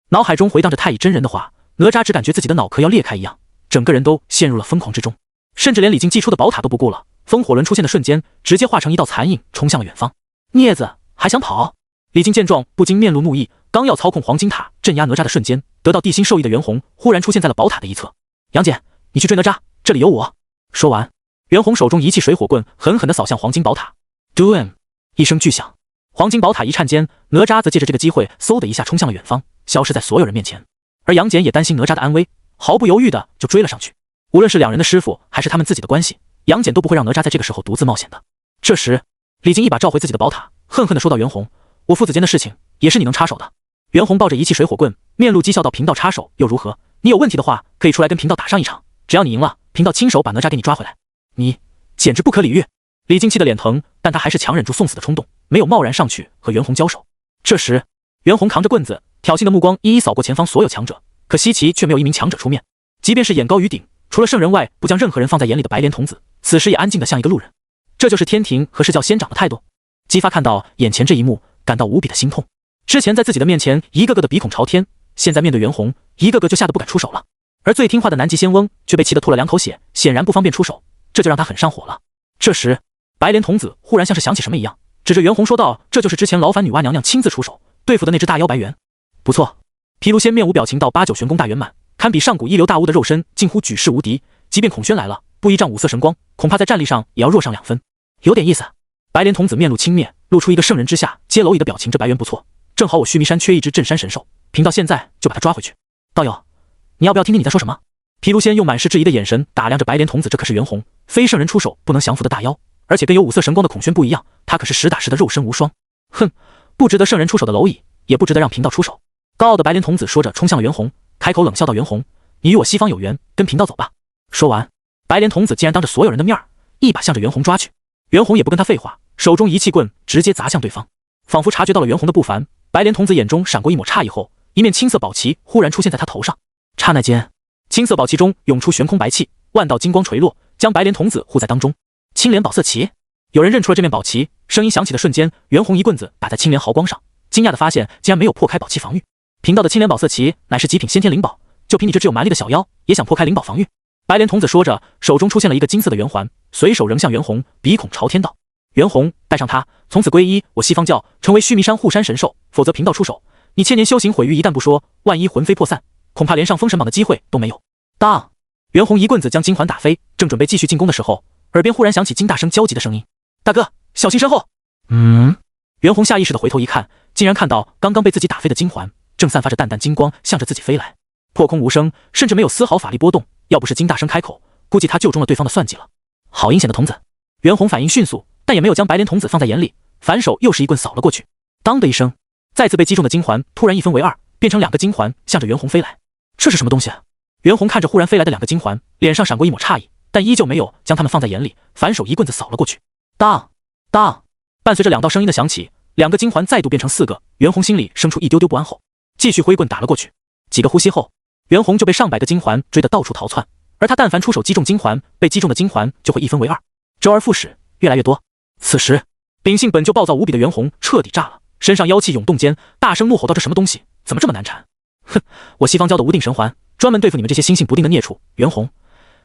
脑海中回荡着太乙真人的话，哪吒只感觉自己的脑壳要裂开一样，整个人都陷入了疯狂之中，甚至连李靖祭出的宝塔都不顾了。风火轮出现的瞬间，直接化成一道残影冲向了远方。孽子，还想跑？李靖见状不禁面露怒意，刚要操控黄金塔镇压哪吒的瞬间，得到地心授意的袁弘忽然出现在了宝塔的一侧。杨戬，你去追哪吒，这里有我。说完，袁弘手中一记水火棍狠狠地扫向黄金宝塔。Doom！ 一声巨响，黄金宝塔一颤间，哪吒则借着这个机会嗖的一下冲向了远方，消失在所有人面前。而杨戬也担心哪吒的安危，毫不犹豫的就追了上去。无论是两人的师父还是他们自己的关系，杨戬都不会让哪吒在这个时候独自冒险的。这时李靖一把召回自己的宝塔，恨恨地说道：袁弘，我父子间的事情也是你能插手的。袁弘抱着一气水火棍，面露讥笑道：贫道插手又如何？你有问题的话可以出来跟贫道打上一场，只要你赢了，贫道亲手把哪吒给你抓回来。你简直不可理喻！李靖气得脸疼，但他还是强忍住送死的冲动，没有贸然上去和袁弘交手。这时袁弘扛着棍子，挑衅的目光一一扫过前方所有强者，可稀奇却没有一名强者出面。即便是眼高于顶，除了圣人外不将任何人放在眼里的白莲童子，此时也安静得像一个路人。这就是天庭和释教仙长的态度。姬发看到眼前这一幕，感到无比的心痛。之前在自己的面前一个个的鼻孔朝天，现在面对袁弘，一个个就吓得不敢出手了。而最听话的南极仙翁却被气得吐了2口血，显然不方便出手，这就让他很上火了。这时白莲童子忽然像是想起什么一样，指着袁弘说道：这就是之前劳烦女娲娘娘亲自出手对付的那只大妖白猿。不错，毗卢仙面无表情到8、9玄功大圆满，堪比上古一流大巫的肉身，近乎举世无敌。即便孔宣来了，不依仗5色神光，恐怕在战力上也要弱上2分。有点意思。白莲童子面露轻蔑，露出一个圣人之下皆蝼蚁的表情。这白猿不错，正好我须弥山缺一只镇山神兽，贫道现在就把它抓回去。道友，你要不要听听你在说什么？毗卢仙用满是质疑的眼神打量着白莲童子，这可是袁弘，非圣人出手不能降服的大妖，而且跟有5色神光的孔宣不一样，他可是实打实的肉身无双。哼，不值得圣人出手的蝼蚁，也不值得让贫道出手。高傲的白莲童子说着冲向了袁弘，开口冷笑道：袁弘，你与我西方有缘，跟贫道走吧。说完，白莲童子竟然当着所有人的面一把向着袁弘抓去。袁弘也不跟他废话，手中一气棍直接砸向对方。仿佛察觉到了袁弘的不凡，白莲童子眼中闪过一抹诧异后，一面青色宝旗忽然出现在他头上。刹那间，青色宝旗中涌出悬空白气，万道金光垂落，将白莲童子护在当中。青莲宝色旗，有人认出了这面宝旗。声音响起的瞬间，袁弘一棍子打在青莲毫光上，惊讶地发现竟然没有破开宝旗防御。贫道的青莲宝色旗乃是极品先天灵宝，就凭你这只有蛮力的小妖，也想破开灵宝防御？白莲童子说着，手中出现了一个金色的圆环，随手扔向袁弘，鼻孔朝天道：袁弘，带上他，从此皈依我西方教，成为须弥山护山神兽，否则贫道出手，你千年修行毁于一旦不说，万一魂飞魄散，恐怕连上封神榜的机会都没有。当袁弘一棍子将金环打飞，正准备继续进攻的时候，耳边忽然响起金大生焦急的声音：大哥，小心身后。袁弘下意识地回头一看，竟然看到刚刚被自己打飞的金环正散发着淡淡金光向着自己飞来，破空无声，甚至没有丝毫法力波动。要不是金大生开口，估计他就中了对方的算计了。好阴险的童子！袁弘反应迅速，但也没有将白莲童子放在眼里，反手又是一棍扫了过去。当的一声，再次被击中的金环突然一分为2，变成2个金环向着袁弘飞来。这是什么东西？袁弘看着忽然飞来的2个金环，脸上闪过一抹诧异，但依旧没有将他们放在眼里，反手一棍子扫了过去。当当，伴随着2道声音的响起，2个金环再度变成4个。袁弘心里生出一丢丢不安后，继续挥棍打了过去。几个呼吸后，袁弘就被上百个金环追得到处逃窜，而他但凡出手击中金环，被击中的金环就会一分为2，周而复始，越来越多。此时，秉性本就暴躁无比的袁弘彻底炸了，身上妖气涌动间，大声怒吼道：这什么东西，怎么这么难缠？哼，我西方教的无定神环，专门对付你们这些心性不定的孽畜。袁弘，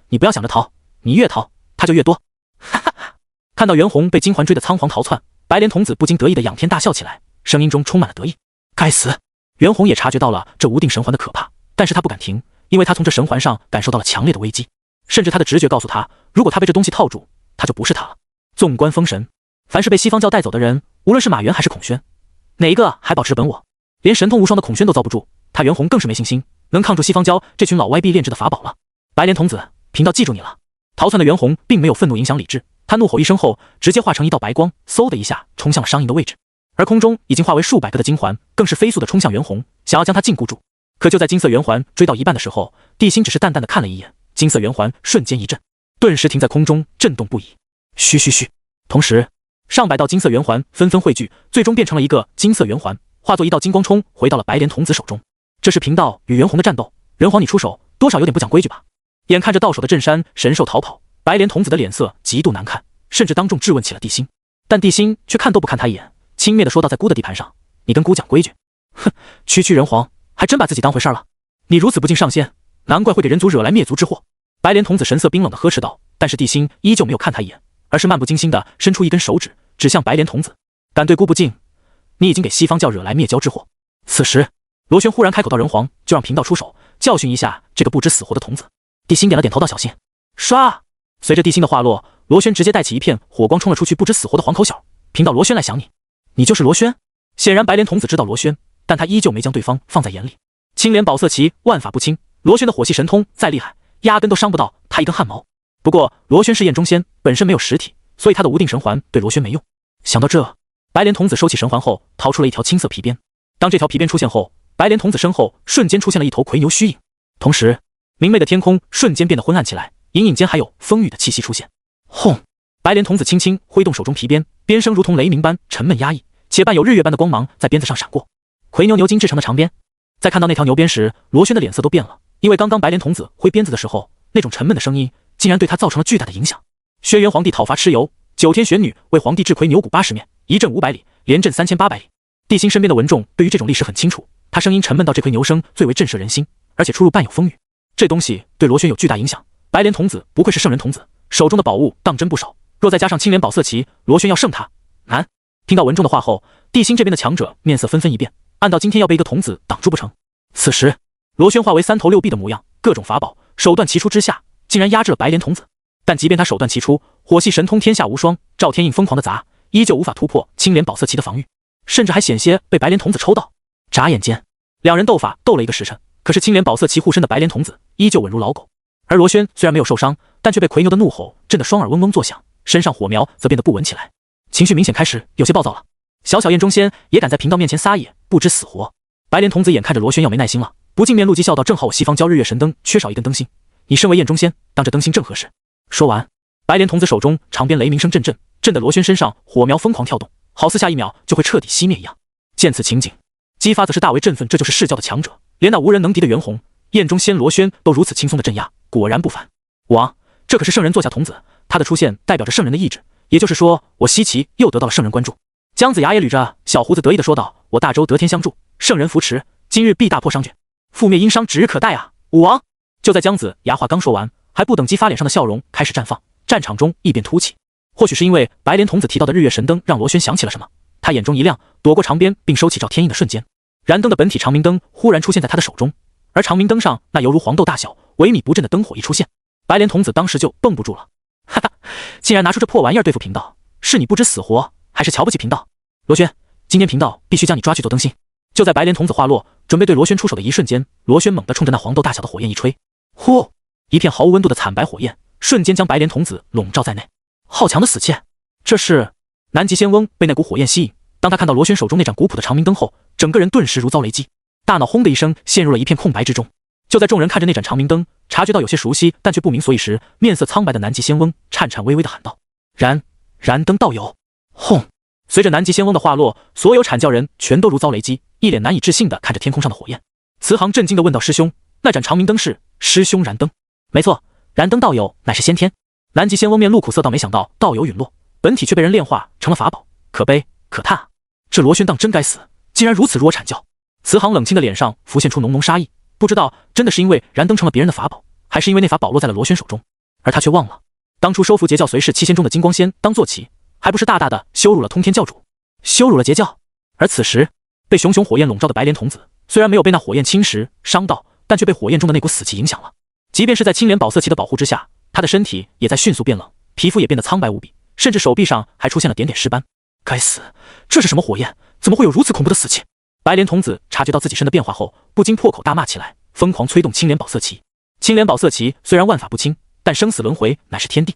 你不要想着逃，你越逃，他就越多。哈哈哈！看到袁弘被金环追得仓皇逃窜，白莲童子不禁得意的仰天大笑起来，声音中充满了得意。该死！袁弘也察觉到了这无定神环的可怕，但是他不敢停，因为他从这神环上感受到了强烈的危机，甚至他的直觉告诉他，如果他被这东西套住，他就不是他了。纵观封神，凡是被西方教带走的人，无论是马原还是孔宣，哪一个还保持本我？连神通无双的孔宣都遭不住，他袁弘更是没信心能抗住西方教这群老歪逼炼制的法宝了。白莲童子，贫道记住你了。逃窜的袁弘并没有愤怒影响理智，他怒吼一声后，直接化成一道白光，嗖的一下冲向了商营的位置，而空中已经化为数百个的金环，更是飞速的冲向袁弘，想要将他禁锢住。可就在金色圆环追到一半的时候，地心只是淡淡的看了一眼，金色圆环瞬间一震，顿时停在空中，震动不已。嘘嘘嘘，同时，上百道金色圆环纷纷汇聚，最终变成了一个金色圆环，化作一道金光冲回到了白莲童子手中。这是贫道与猿红的战斗，人皇你出手，多少有点不讲规矩吧？眼看着到手的镇山神兽逃跑，白莲童子的脸色极度难看，甚至当众质问起了地心。但地心却看都不看他一眼，轻蔑地说道：“在姑的地盘上，你跟姑讲规矩？哼，区区人皇还真把自己当回事了。你如此不敬上仙，难怪会给人族惹来灭族之祸。”白莲童子神色冰冷地呵斥道，但是地心依旧没有看他一眼，而是漫不经心地伸出一根手指，指向白莲童子：“敢对姑不敬，你已经给西方教惹来灭教之祸。”此时，罗轩忽然开口道：“人皇，就让贫道出手，教训一下这个不知死活的童子。”地心点了点头道：“小心。”唰！随着地心的话落，罗轩直接带起一片火光冲了出去，不知死活的黄口小，贫道罗轩来降你。你就是罗轩？显然白莲童子知道罗轩，但他依旧没将对方放在眼里。青莲宝色旗万法不侵，罗轩的火系神通再厉害，压根都伤不到他一根汗毛。不过罗轩是燕中仙，本身没有实体，所以他的无定神环对罗轩没用。想到这，白莲童子收起神环后，掏出了一条青色皮鞭。当这条皮鞭出现后，白莲童子身后瞬间出现了一头魁牛虚影，同时明媚的天空瞬间变得昏暗起来，隐隐间还有风雨的气息出现。轰！白莲童子轻轻挥动手中皮鞭，鞭声如同雷鸣般沉闷压抑，且伴有日月般的光芒在鞭子上闪过。魁牛牛筋制成的长鞭。在看到那条牛鞭时，罗轩的脸色都变了，因为刚刚白莲童子挥鞭子的时候，那种沉闷的声音竟然对他造成了巨大的影响。轩辕皇帝讨伐蚩尤，9天玄女为皇帝制魁牛骨80面，一阵500里，连震3800里。地心身边的文仲对于这种历史很清楚，他声音沉闷到这魁牛声最为震慑人心，而且出入伴有风雨。这东西对罗轩有巨大影响。白莲童子不愧是圣人童子，手中的宝物当真不少，若再加上青莲宝色旗，罗轩要胜他难。听到文仲的话后，地心这边的强者面色纷纷一变，暗道今天要被一个童子挡住不成。此时罗轩化为3头6臂的模样，各种法宝手段齐出之下，竟然压制了白莲童子。但即便他手段齐出，火系神通天下无双，赵天印疯狂的砸，依旧无法突破青莲宝色旗的防御，甚至还险些被白莲童子抽到。眨眼间两人斗法斗了一个时辰，可是青莲宝色旗护身的白莲童子依旧稳如老狗。而罗轩虽然没有受伤，但却被魁牛的怒吼震得双耳嗡嗡作响，身上火苗则变得不稳起来，情绪明显开始有些暴躁了。小小燕中仙也敢在贫道面前撒野，不知死活。白莲童子眼看着罗轩要没耐心了，不禁面露讥笑道：“正好我西方教日月神灯缺少一根灯芯，你身为燕中仙，当这灯芯正合适。”说完，白莲童子手中长鞭雷鸣声阵阵，震得罗轩身上火苗疯狂跳动，好似下一秒就会彻底熄灭一样。见此情景，姬发则是大为振奋，这就是世教的强者，连那无人能敌的袁弘、燕中仙罗轩都如此轻松的镇压，果然不凡。王，这可是圣人座下童子，他的出现代表着圣人的意志，也就是说，我西岐又得到了圣人关注。姜子牙也捋着小胡子得意地说道：“我大周得天相助，圣人扶持，今日必大破商卷，覆灭殷商指日可待啊！”武王。就在姜子牙话刚说完，还不等姬发脸上的笑容开始绽放，战场中异变突起。或许是因为白莲童子提到的日月神灯让罗轩想起了什么，他眼中一亮，躲过长鞭并收起赵天印的瞬间，燃灯的本体长明灯忽然出现在他的手中，而长明灯上那犹如黄豆大小、萎靡不振的灯火一出现，白莲童子当时就绷不住了。哈哈，竟然拿出这破玩意儿对付贫道，是你不知死活，还是瞧不起贫道？罗轩，今天贫道必须将你抓去做灯芯。就在白莲童子话落，准备对罗轩出手的一瞬间，罗轩猛地冲着那黄豆大小的火焰一吹，呼，一片毫无温度的惨白火焰瞬间将白莲童子笼罩在内。好强的死气！这是南极仙翁被那股火焰吸引，当他看到罗轩手中那盏古朴的长明灯后，整个人顿时如遭雷击，大脑轰的一声陷入了一片空白之中。就在众人看着那盏长明灯，察觉到有些熟悉但却不明所以时，面色苍白的南极仙翁颤颤巍巍地喊道：“燃灯道友！”轰！随着南极仙翁的话落，所有阐教人全都如遭雷击，一脸难以置信地看着天空上的火焰。慈航震惊地问道：“师兄，那盏长明灯是师兄燃灯？”“没错，燃灯道友乃是先天。”南极仙翁面露苦涩道：“没想到道友陨落，本体却被人炼化成了法宝，可悲可叹啊！这罗轩当真该死，竟然如此辱我阐教。”慈航冷清的脸上浮现出浓浓杀意，不知道真的是因为燃灯成了别人的法宝，还是因为那法宝落在了罗轩手中，而他却忘了当初收服截教随侍7仙中的金光仙当坐骑，还不是大大的羞辱了通天教主，羞辱了截教。而此时被熊熊火焰笼罩的白莲童子，虽然没有被那火焰侵蚀伤到，但却被火焰中的那股死气影响了。即便是在青莲宝色旗的保护之下，他的身体也在迅速变冷，皮肤也变得苍白无比，甚至手臂上还出现了点点尸斑。该死，这是什么火焰？怎么会有如此恐怖的死气？白莲童子察觉到自己身的变化后，不禁破口大骂起来，疯狂催动青莲宝色旗。青莲宝色旗虽然万法不侵，但生死轮回乃是天定。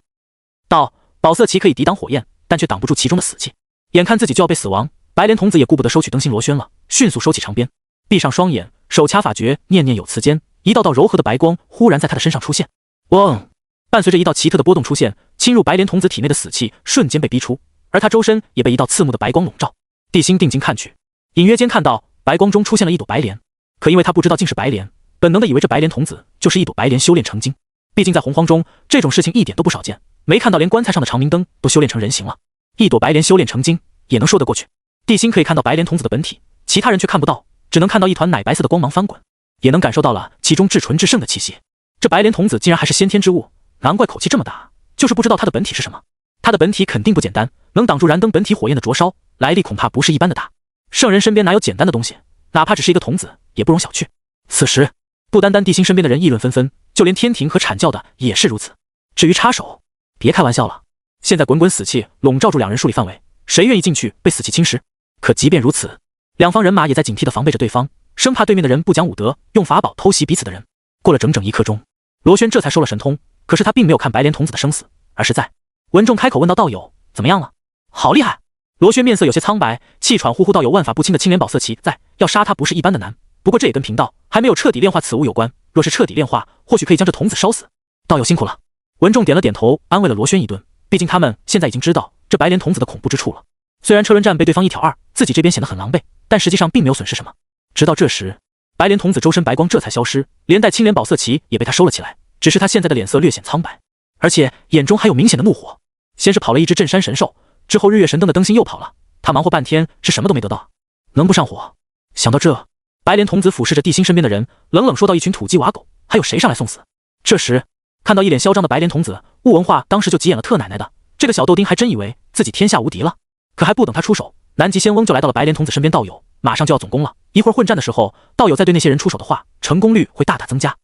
宝色旗可以抵挡火焰，但却挡不住其中的死气。眼看自己就要被死亡，白莲童子也顾不得收取灯芯罗轩了，迅速收起长鞭，闭上双眼，手掐法诀，念念有词间，一道道柔和的白光忽然在他的身上出现。嗡！伴随着一道奇特的波动出现，侵入白莲童子体内的死气瞬间被逼出，而他周身也被一道刺目的白光笼罩。地心定睛看去，隐约间看到白光中出现了一朵白莲，可因为他不知道竟是白莲，本能的以为这白莲童子就是一朵白莲修炼成精。毕竟在洪荒中，这种事情一点都不少见，没看到连棺材上的长明灯都修炼成人形了，一朵白莲修炼成精也能说得过去。地心可以看到白莲童子的本体，其他人却看不到，只能看到一团奶白色的光芒翻滚，也能感受到了其中至纯至圣的气息。这白莲童子竟然还是先天之物，难怪口气这么大，就是不知道他的本体是什么。他的本体肯定不简单，能挡住燃灯本体火焰的灼烧，来历恐怕不是一般的大。圣人身边哪有简单的东西，哪怕只是一个童子也不容小觑。此时不单单地心身边的人议论纷纷，就连天庭和阐教的也是如此。至于插手，别开玩笑了，现在滚滚死气笼罩住两人数里范围，谁愿意进去被死气侵蚀？可即便如此，两方人马也在警惕地防备着对方，生怕对面的人不讲武德，用法宝偷袭彼此的人。过了整整1刻钟，罗轩这才收了神通，可是他并没有看白莲童子的生死，而是在文仲开口问道：“道友怎么样了？”好厉害！罗轩面色有些苍白，气喘呼呼道：“有万法不侵的青莲宝色旗在，要杀他不是一般的难。不过这也跟贫道还没有彻底炼化此物有关，若是彻底炼化，或许可以将这童子烧死。道友辛苦了。”文仲点了点头，安慰了罗轩一顿。毕竟他们现在已经知道这白莲童子的恐怖之处了。虽然车轮战被对方1挑2，自己这边显得很狼狈，但实际上并没有损失什么。直到这时，白莲童子周身白光这才消失，连带青莲宝色旗也被他收了起来。只是他现在的脸色略显苍白，而且眼中还有明显的怒火。先是跑了一只镇山神兽，之后日月神灯的灯芯又跑了，他忙活半天是什么都没得到，能不上火？想到这，白莲童子俯视着地心身边的人，冷冷说道：“一群土鸡瓦狗，还有谁上来送死？”这时看到一脸嚣张的白莲童子，雾文化当时就急眼了，特奶奶的，这个小豆丁还真以为自己天下无敌了。可还不等他出手，南极仙翁就来到了白莲童子身边：“道友，马上就要总攻了，一会儿混战的时候，道友再对那些人出手的话，成功率会大大增加。”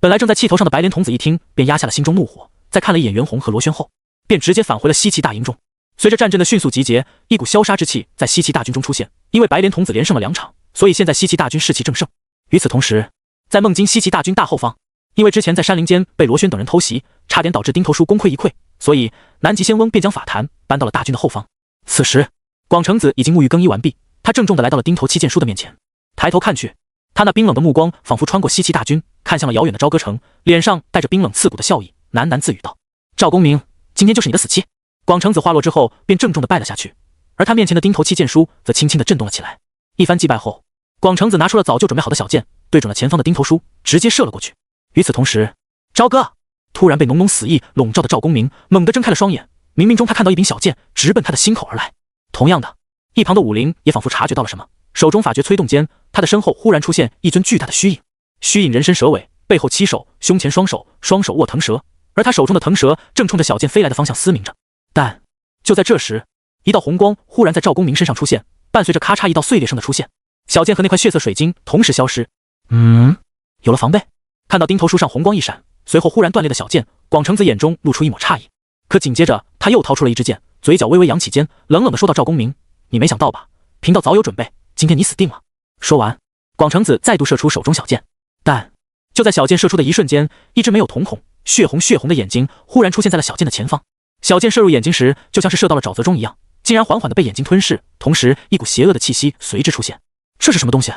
本来正在气头上的白莲童子一听，便压下了心中怒火，在看了一眼袁弘和罗轩后，便直接返回了西岐大营中。随着战阵的迅速集结，一股消杀之气在西岐大军中出现。因为白莲童子连胜了2场，所以现在西岐大军士气正盛。与此同时，在孟津西岐大军大后方，因为之前在山林间被罗轩等人偷袭，差点导致丁头叔功亏一篑，所以南极仙翁便将法坛搬到了大军的后方。此时广成子已经沐浴更衣完毕，他郑重地来到了丁头七剑书的面前，抬头看去，他那冰冷的目光仿佛穿过西岐大军，看向了遥远的朝歌城，脸上带着冰冷刺骨的笑意，喃喃自语道：“赵公明，今天就是你的死期。”广成子话落之后，便郑重地拜了下去，而他面前的丁头七剑书则轻轻地震动了起来。一番祭拜后，广成子拿出了早就准备好的小剑，对准了前方的丁头书，直接射了过去。与此同时，朝歌突然被浓浓死意笼罩的赵公明猛地睁开了双眼，冥冥中他看到一柄小剑直奔他的心口而来。同样的，一旁的武灵也仿佛察觉到了什么，手中法诀催动间，他的身后忽然出现一尊巨大的虚影，虚影人身蛇尾，背后7手，胸前双手握腾蛇，而他手中的腾蛇正冲着小剑飞来的方向嘶鸣着。但就在这时，一道红光忽然在赵公明身上出现，伴随着咔嚓一道碎裂声的出现，小剑和那块血色水晶同时消失。有了防备。看到钉头书上红光一闪，随后忽然断裂的小剑，广成子眼中露出一抹诧异，可紧接着他又掏出了一支剑，嘴角微微扬起间，冷冷地说道：“赵公明，你没想到吧？贫道早有准备，今天你死定了。”说完，广成子再度射出手中小剑，但就在小剑射出的一瞬间，一只没有瞳孔、血红的眼睛忽然出现在了小剑的前方。小剑射入眼睛时，就像是射到了沼泽中一样，竟然缓缓地被眼睛吞噬，同时一股邪恶的气息随之出现。这是什么东西？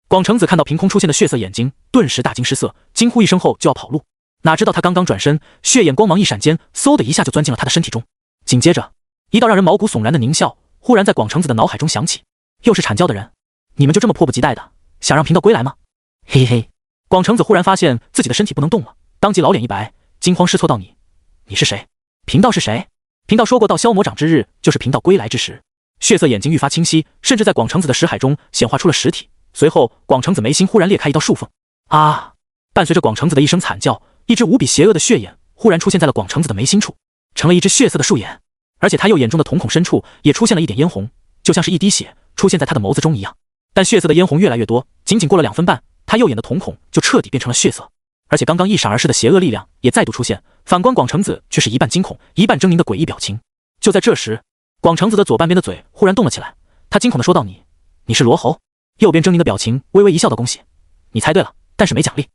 广成子看到凭空出现的血色眼睛，顿时大惊失色，惊呼一声后就要跑路。哪知道他刚刚转身，血眼光芒一闪间，嗖的一下就钻进了他的身体中。紧接着，一道让人毛骨悚然的狞笑忽然在广成子的脑海中响起：“又是阐教的人，你们就这么迫不及待的想让贫道归来吗？”嘿嘿。广成子忽然发现自己的身体不能动了，当即老脸一白，惊慌失措道：“你是谁？贫道是谁？贫道说过，到消魔掌之日就是贫道归来之时。”血色眼睛愈发清晰，甚至在广成子的识海中显化出了实体。随后，广成子眉心忽然裂开一道竖缝，啊！伴随着广成子的一声惨叫，一只无比邪恶的血眼忽然出现在了广成子的眉心处，成了一只血色的树眼，而且他右眼中的瞳孔深处也出现了一点嫣红，就像是一滴血出现在他的眸子中一样。但血色的嫣红越来越多，仅仅过了2分半，他右眼的瞳孔就彻底变成了血色，而且刚刚一闪而逝的邪恶力量也再度出现。反观广成子却是一半惊恐一半狰狞的诡异表情。就在这时，广成子的左半边的嘴忽然动了起来，他惊恐地说道：“你是罗侯？”右边狰狞的表情微微一笑道：“恭喜，你猜对了，但是没奖励。”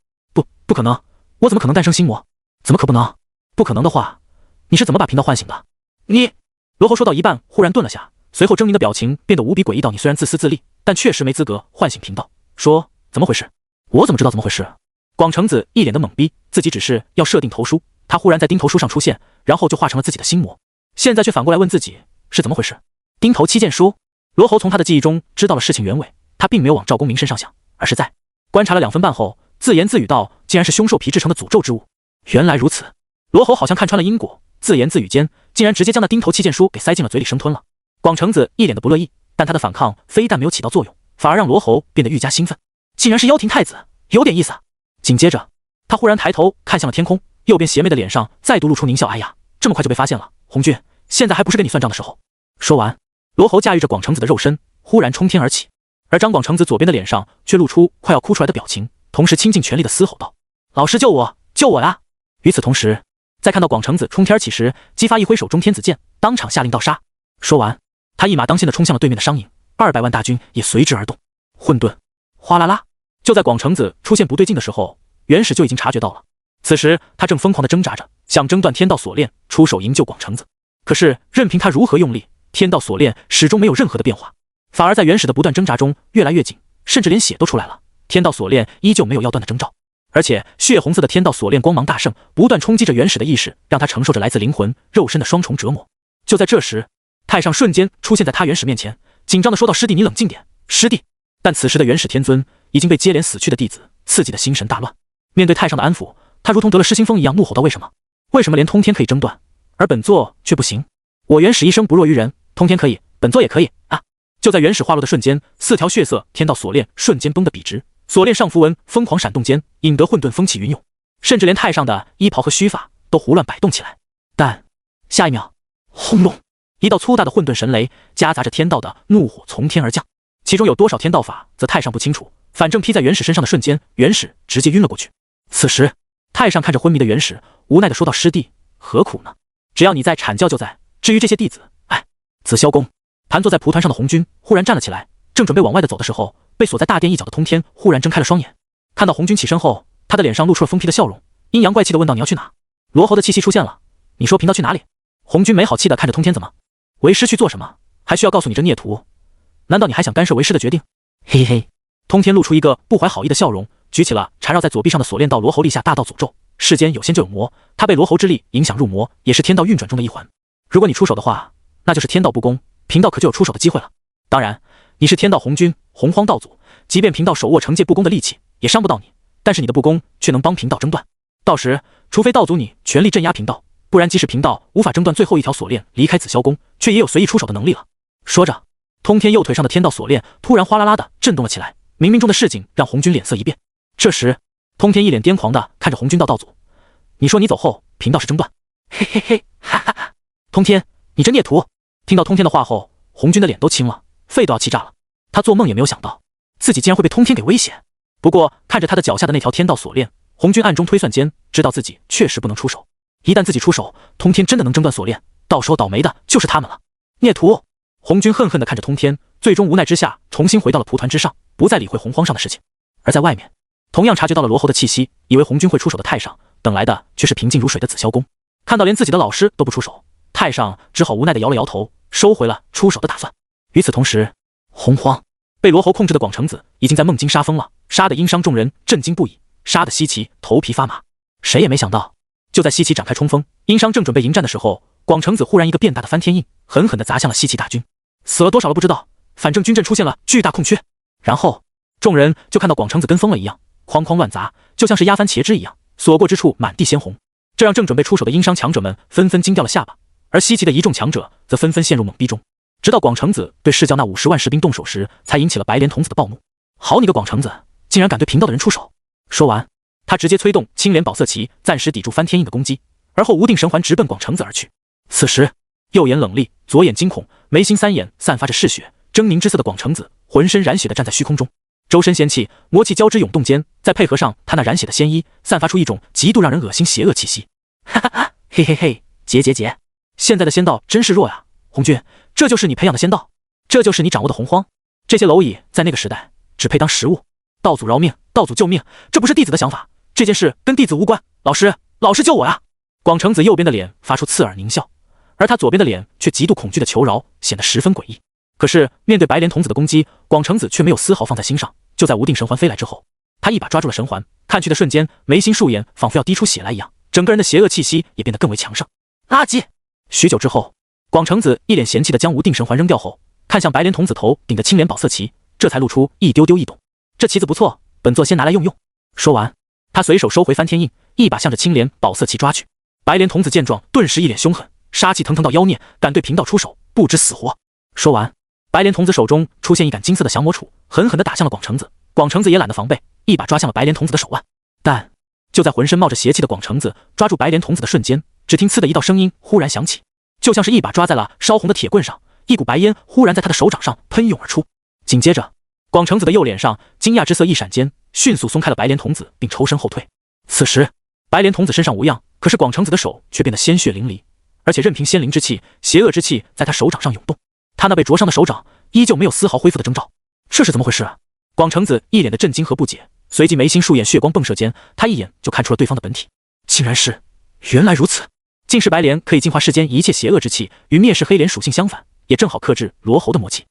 不可能，我怎么可能诞生心魔？怎么可不能？不可能的话，你是怎么把贫道唤醒的？你……罗侯说到一半忽然顿了下，随后狰狞的表情变得无比诡异道：“你虽然自私自利，但确实没资格唤醒贫道。说怎么回事？”我怎么知道怎么回事？广成子一脸的懵逼，自己只是要设定头书，他忽然在钉头书上出现，然后就化成了自己的心魔。现在却反过来问自己是怎么回事。钉头七剑书，罗侯从他的记忆中知道了事情原委，他并没有往赵公明身上想，而是在观察了2分半后，自言自语道：竟然是凶兽皮制成的诅咒之物。原来如此，罗侯好像看穿了因果，自言自语间，竟然直接将那钉头七剑书给塞进了嘴里生吞了。广成子一脸的不乐意，但他的反抗非但没有起到作用，反而让罗侯变得愈加兴奋。竟然是妖庭太子，有点意思啊。紧接着，他忽然抬头看向了天空，右边邪魅的脸上再度露出狞笑。哎呀，这么快就被发现了，红军，现在还不是跟你算账的时候。说完，罗侯驾驭着广成子的肉身，忽然冲天而起，而张广成子左边的脸上却露出快要哭出来的表情，同时倾尽全力的嘶吼道：老师救我，救我呀！与此同时，在看到广成子冲天而起时，姬发一挥手中天子剑，当场下令道杀。说完，他一马当先的冲向了对面的商营，200万大军也随之而动。混沌，哗啦啦！就在广成子出现不对劲的时候，元始就已经察觉到了。此时他正疯狂地挣扎着，想挣断天道锁链，出手营救广成子。可是任凭他如何用力，天道锁链始终没有任何的变化，反而在元始的不断挣扎中越来越紧，甚至连血都出来了。天道锁链依旧没有要断的征兆，而且血红色的天道锁链光芒大盛，不断冲击着元始的意识，让他承受着来自灵魂、肉身的双重折磨。就在这时，太上瞬间出现在他元始面前，紧张地说道：师弟，你冷静点，师弟。但此时的元始天尊已经被接连死去的弟子刺激的心神大乱，面对太上的安抚，他如同得了失心疯一样怒吼道：为什么连通天可以挣断，而本座却不行？我元始一生不弱于人，通天可以，本座也可以啊！就在元始话落的瞬间，4条血色天道锁链瞬间绷得笔直，锁链上符文疯狂闪动间，引得混沌风起云涌，甚至连太上的衣袍和须发都胡乱摆动起来。但下一秒，轰隆，一道粗大的混沌神雷夹杂着天道的怒火从天而降，其中有多少天道法则太上不清楚，反正劈在元始身上的瞬间，元始直接晕了过去。此时太上看着昏迷的元始，无奈地说道：师弟，何苦呢？只要你在，阐教就在，至于这些弟子，哎。紫霄宫盘坐在蒲团上的红军忽然站了起来，正准备往外的走的时候，被锁在大殿一角的通天忽然睁开了双眼。看到红军起身后，他的脸上露出了疯批的笑容，阴阳怪气地问道：你要去哪？罗侯的气息出现了，你说贫道去哪里？红军没好气地看着通天：怎么，为师去做什么，还需要告诉你这孽徒？难道你还想干涉为师的决定？嘿嘿嘿。通天露出一个不怀好意的笑容，举起了缠绕在左臂上的锁链道：罗侯立下大道诅咒，世间有仙就有魔，他被罗侯之力影响入魔，也是天道运转中的一环。如果你出手的话，那就是天道不公，贫道可就有出手的机会了。当然，你是天道红军，洪荒道祖，即便贫道手握惩戒不公的利器，也伤不到你，但是你的不公却能帮贫道挣断。到时，除非道祖你全力镇压贫道，不然即使贫道无法挣断最后一条锁链，离开紫霄宫，却也有随意出手的能力了。说着，通天右腿上的天道锁链突然哗啦啦的震动了起来，冥冥中的示警让红军脸色一变。这时，通天一脸癫狂的看着红军道：道祖，你说你走后，贫道是挣断？嘿嘿嘿，哈哈哈！通天，你这孽徒！听到通天的话后，红军的脸都青了，肺都要气炸了。他做梦也没有想到，自己竟然会被通天给威胁。不过看着他的脚下的那条天道锁链，红军暗中推算间知道自己确实不能出手。一旦自己出手，通天真的能挣断锁链，到时候倒霉的就是他们了。孽徒！红军恨恨地看着通天，最终无奈之下重新回到了蒲团之上，不再理会洪荒上的事情。而在外面，同样察觉到了罗侯的气息，以为红军会出手的太上，等来的却是平静如水的紫霄宫。看到连自己的老师都不出手，太上只好无奈地摇了摇头，收回了出手的打算。与此同时，洪荒被罗侯控制的广成子已经在梦境杀疯了，杀得殷商众人震惊不已，杀得西岐头皮发麻。谁也没想到，就在西岐展开冲锋，殷商正准备迎战的时候，广成子忽然一个变大的翻天印，狠狠地砸向了西岐大军。死了多少了不知道，反正军阵出现了巨大空缺。然后众人就看到广成子跟疯了一样，哐哐乱砸，就像是压翻茄汁一样，所过之处满地鲜红。这让正准备出手的殷商强者们纷纷惊掉了下巴，而西岐的一众强者则纷纷陷入懵逼中。直到广成子对释教那50万士兵动手时，才引起了白莲童子的暴怒。好你个广成子，竟然敢对贫道的人出手！说完，他直接催动青莲宝色旗，暂时抵住翻天印的攻击，而后无定神环直奔广成子而去。此时，右眼冷厉，左眼惊恐，眉心3眼散发着嗜血狰狞之色的广成子，浑身染血地站在虚空中，周身仙气魔气交织涌动间，再配合上他那染血的仙衣，散发出一种极度让人恶心邪恶气息。哈哈哈，嘿嘿嘿，结，现在的仙道真是弱呀！红军，这就是你培养的仙道，这就是你掌握的洪荒。这些蝼蚁在那个时代只配当食物。道祖饶命，道祖救命，这不是弟子的想法，这件事跟弟子无关。老师救我呀！广成子右边的脸发出刺耳狞笑，而他左边的脸却极度恐惧的求饶，显得十分诡异。可是面对白莲童子的攻击，广成子却没有丝毫放在心上。就在无定神环飞来之后，他一把抓住了神环，看去的瞬间，眉心竖眼仿佛要滴出血来一样，整个人的邪恶气息也变得更为强盛。垃圾！许久之后，广成子一脸嫌弃地将无定神环扔掉后，看向白莲童子头顶的青莲宝色旗，这才露出一丢丢异动。这旗子不错，本座先拿来用用。说完，他随手收回翻天印，一把向着青莲宝色旗抓去。白莲童子见状，顿时一脸凶狠，杀气腾腾到妖孽，敢对贫道出手，不知死活。说完，白莲童子手中出现一杆金色的降魔杵，狠狠地打向了广成子。广成子也懒得防备，一把抓向了白莲童子的手腕。但就在浑身冒着邪气的广成子抓住白莲童子的瞬间，只听呲的一道声音忽然响起，就像是一把抓在了烧红的铁棍上，一股白烟忽然在他的手掌上喷涌而出。紧接着，广成子的右脸上惊讶之色一闪间，迅速松开了白莲童子，并抽身后退。此时，白莲童子身上无恙，可是广成子的手却变得鲜血淋漓，而且任凭仙灵之气、邪恶之气在他手掌上涌动，他那被灼伤的手掌依旧没有丝毫恢复的征兆。这是怎么回事啊？广成子一脸的震惊和不解，随即眉心数眼血光迸射间，他一眼就看出了对方的本体，竟然是……原来如此！净世白莲可以净化世间一切邪恶之气，与灭世黑莲属性相反，也正好克制罗喉的魔气。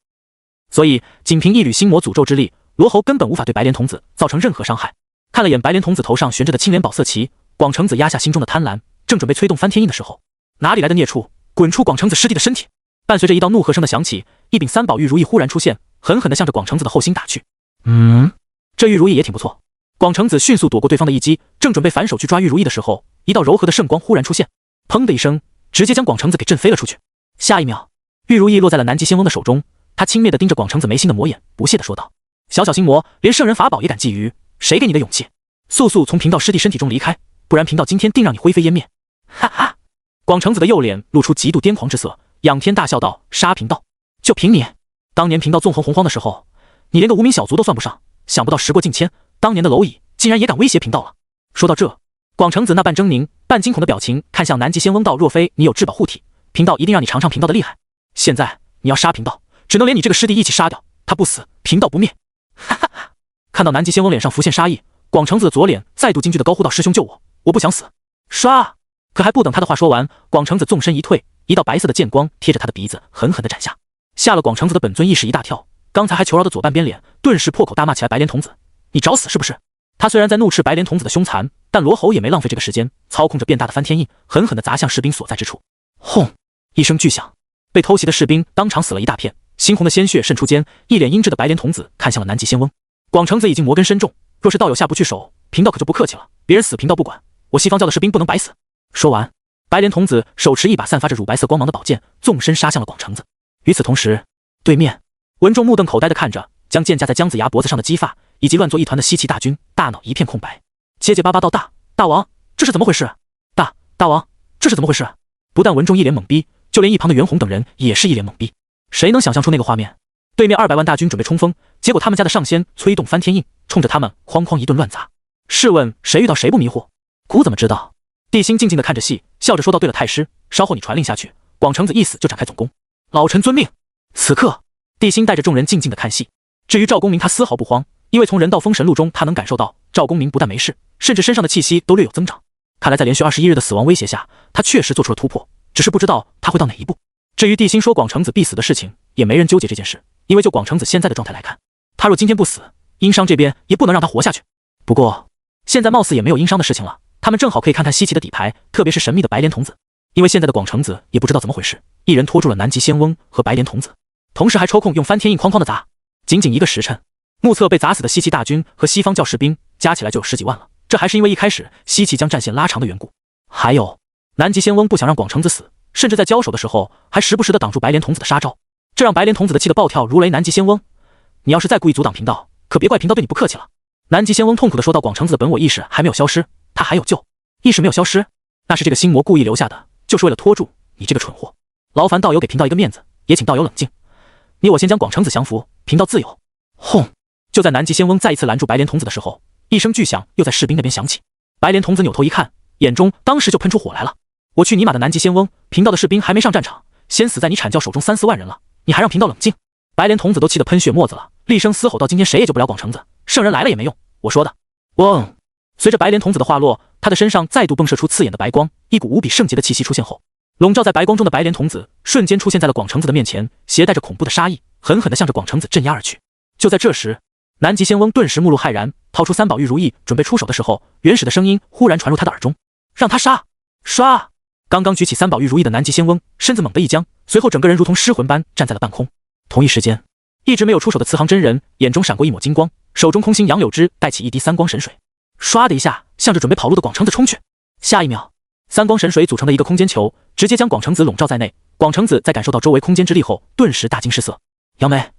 所以，仅凭一缕心魔诅咒之力，罗喉根本无法对白莲童子造成任何伤害。看了眼白莲童子头上悬着的青莲宝色旗，广成子压下心中的贪婪，正准备催动翻天印的时候，哪里来的孽畜，滚出广成子师弟的身体！伴随着一道怒喝声的响起，一柄三宝玉如意忽然出现，狠狠地向着广成子的后心打去。这玉如意也挺不错。广成子迅速躲过对方的一击，正准备反手去抓玉如意的时候，一道柔和的圣光忽然出现，砰的一声，直接将广成子给震飞了出去。下一秒，玉如意落在了南极仙翁的手中，他轻蔑地盯着广成子眉心的魔眼，不屑地说道：“小小心魔，连圣人法宝也敢觊觎，谁给你的勇气？速速从贫道师弟身体中离开，不然贫道今天定让你灰飞烟灭！”哈哈！广成子的右脸露出极度癫狂之色，仰天大笑道：“杀贫道！就凭你！当年贫道纵横洪荒的时候，你连个无名小卒都算不上，想不到时过境迁，当年的蝼蚁竟然也敢威胁贫道了。”说到这，广成子那半狰狞半惊恐的表情看向南极仙翁道：“若非你有至宝护体，贫道一定让你尝尝贫道的厉害。现在你要杀贫道，只能连你这个师弟一起杀掉，他不死，贫道不灭！”哈哈哈！看到南极仙翁脸上浮现杀意，广成子的左脸再度惊惧地高呼道：“师兄救我，我不想死！”唰！可还不等他的话说完，广成子纵身一退，一道白色的剑光贴着他的鼻子狠狠地斩下，吓了广成子的本尊意识一大跳，刚才还求饶的左半边脸顿时破口大骂起来：“白莲童子，你找死是不是？”他虽然在怒斥白莲童子的凶残，但罗喉也没浪费这个时间，操控着变大的翻天印，狠狠地砸向士兵所在之处。轰！一声巨响，被偷袭的士兵当场死了一大片，猩红的鲜血渗出间，一脸阴鸷的白莲童子看向了南极仙翁。广成子已经魔根深重，若是道友下不去手，贫道可就不客气了，别人死贫道不管，我西方教的士兵不能白死。说完，白莲童子手持一把散发着乳白色光芒的宝剑，纵身杀向了广成子。与此同时，对面文仲目瞪口呆地看着将剑架在姜子牙脖子上的姬发以及乱作一团的西岐大军，大脑一片空白，结结巴巴道：“大王，这是怎么回事？大王，这是怎么回事？”不但文仲一脸懵逼，就连一旁的袁弘等人也是一脸懵逼。谁能想象出那个画面？对面200万大军准备冲锋，结果他们家的上仙催动翻天印，冲着他们哐哐一顿乱砸。试问谁遇到谁不迷糊？姑怎么知道？地心静静地看着戏，笑着说道：“对了，太师，稍后你传令下去，广成子一死就展开总攻。”老臣遵命。此刻，地心带着众人静静地看戏。至于赵公明，他丝毫不慌，因为从人道封神录中他能感受到，赵公明不但没事，甚至身上的气息都略有增长。看来在连续21日的死亡威胁下，他确实做出了突破，只是不知道他会到哪一步。至于地心说广成子必死的事情，也没人纠结这件事，因为就广成子现在的状态来看，他若今天不死，殷商这边也不能让他活下去。不过现在貌似也没有殷商的事情了，他们正好可以看看西岐的底牌，特别是神秘的白莲童子。因为现在的广成子也不知道怎么回事，一人拖住了南极仙翁和白莲童子，同时还抽空用翻天印哐哐的砸。仅仅1个时辰，目测被砸死的西岐大军和西方教士兵加起来就有10几万了，这还是因为一开始西岐将战线拉长的缘故。还有南极仙翁不想让广成子死，甚至在交手的时候还时不时的挡住白莲童子的杀招，这让白莲童子的气得暴跳如雷。南极仙翁，你要是再故意阻挡贫道，可别怪贫道对你不客气了。南极仙翁痛苦地说道：“广成子的本我意识还没有消失，他还有救。意识没有消失，那是这个心魔故意留下的，就是为了拖住你这个蠢货。劳烦道友给贫道一个面子，也请道友冷静。你我先将广成子降服，贫道自由。”轰！就在南极仙翁再一次拦住白莲童子的时候，一声巨响又在士兵那边响起。白莲童子扭头一看，眼中当时就喷出火来了。我去你妈的南极仙翁，贫道的士兵还没上战场，先死在你阐教手中3、4万人了，你还让贫道冷静？白莲童子都气得喷血沫子了，厉声嘶吼道：“今天谁也救不了广成子，圣人来了也没用，我说的。”嗡！随着白莲童子的话落，他的身上再度迸射出刺眼的白光，一股无比圣洁的气息出现后，笼罩在白光中的白莲童子瞬间出现在了广成子的面前，携带着恐怖的杀意，狠狠地向着广成子镇压而去。就在这时，南极仙翁顿时目露骇然，掏出3宝玉如意准备出手的时候，原始的声音忽然传入他的耳中：“让他杀！唰！刚刚举起三宝玉如意的南极仙翁身子猛地一僵，随后整个人如同失魂般站在了半空。同一时间，一直没有出手的慈航真人眼中闪过一抹金光，手中空心杨柳枝带起一滴三光神水，唰的一下向着准备跑路的广成子冲去。下一秒，三光神水组成的一个空间球直接将广成子笼罩在内。广成子在感受到周围空间之力后，顿时大惊失色。杨梅，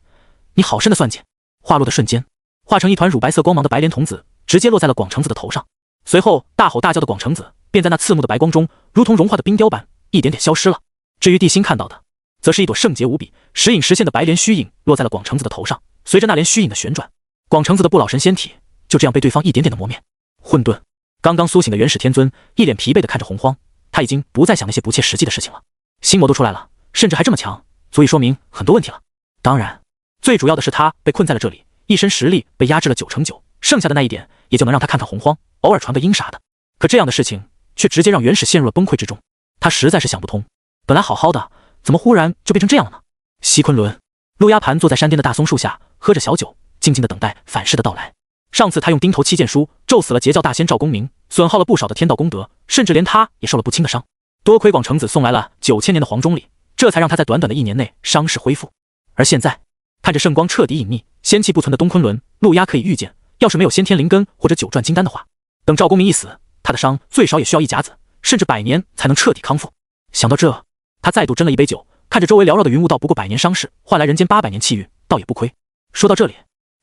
你好深的算计！话落的瞬间，化成一团乳白色光芒的白莲童子直接落在了广成子的头上。随后大吼大叫的广成子便在那刺目的白光中，如同融化的冰雕般一点点消失了。至于地心看到的，则是一朵圣洁无比、时隐时现的白莲虚影落在了广成子的头上。随着那莲虚影的旋转，广成子的不老神仙体就这样被对方一点点的磨灭。混沌！刚刚苏醒的元始天尊一脸疲惫地看着洪荒，他已经不再想那些不切实际的事情了。心魔都出来了，甚至还这么强，足以说明很多问题了。当然，最主要的是他被困在了这里，一身实力被压制了9成9，剩下的那一点也就能让他看看洪荒，偶尔传个音啥的。可这样的事情却直接让元始陷入了崩溃之中。他实在是想不通，本来好好的，怎么忽然就变成这样了呢？西昆仑，陆压盘坐在山巅的大松树下，喝着小酒，静静的等待反噬的到来。上次他用钉头七剑书咒死了截教大仙赵公明，损耗了不少的天道功德，甚至连他也受了不轻的伤。多亏广成子送来了9000年的黄钟礼，这才让他在短短的1年内伤势恢复。而现在看着圣光彻底隐匿，仙气不存的东昆仑，陆压可以预见，要是没有先天灵根或者9转金丹的话，等赵公明一死，他的伤最少也需要1甲子，甚至100年才能彻底康复。想到这，他再度斟了一杯酒，看着周围缭绕的云雾道，不过100年伤势换来人间800年气运，倒也不亏。说到这里，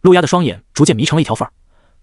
陆压的双眼逐渐迷成了一条缝儿，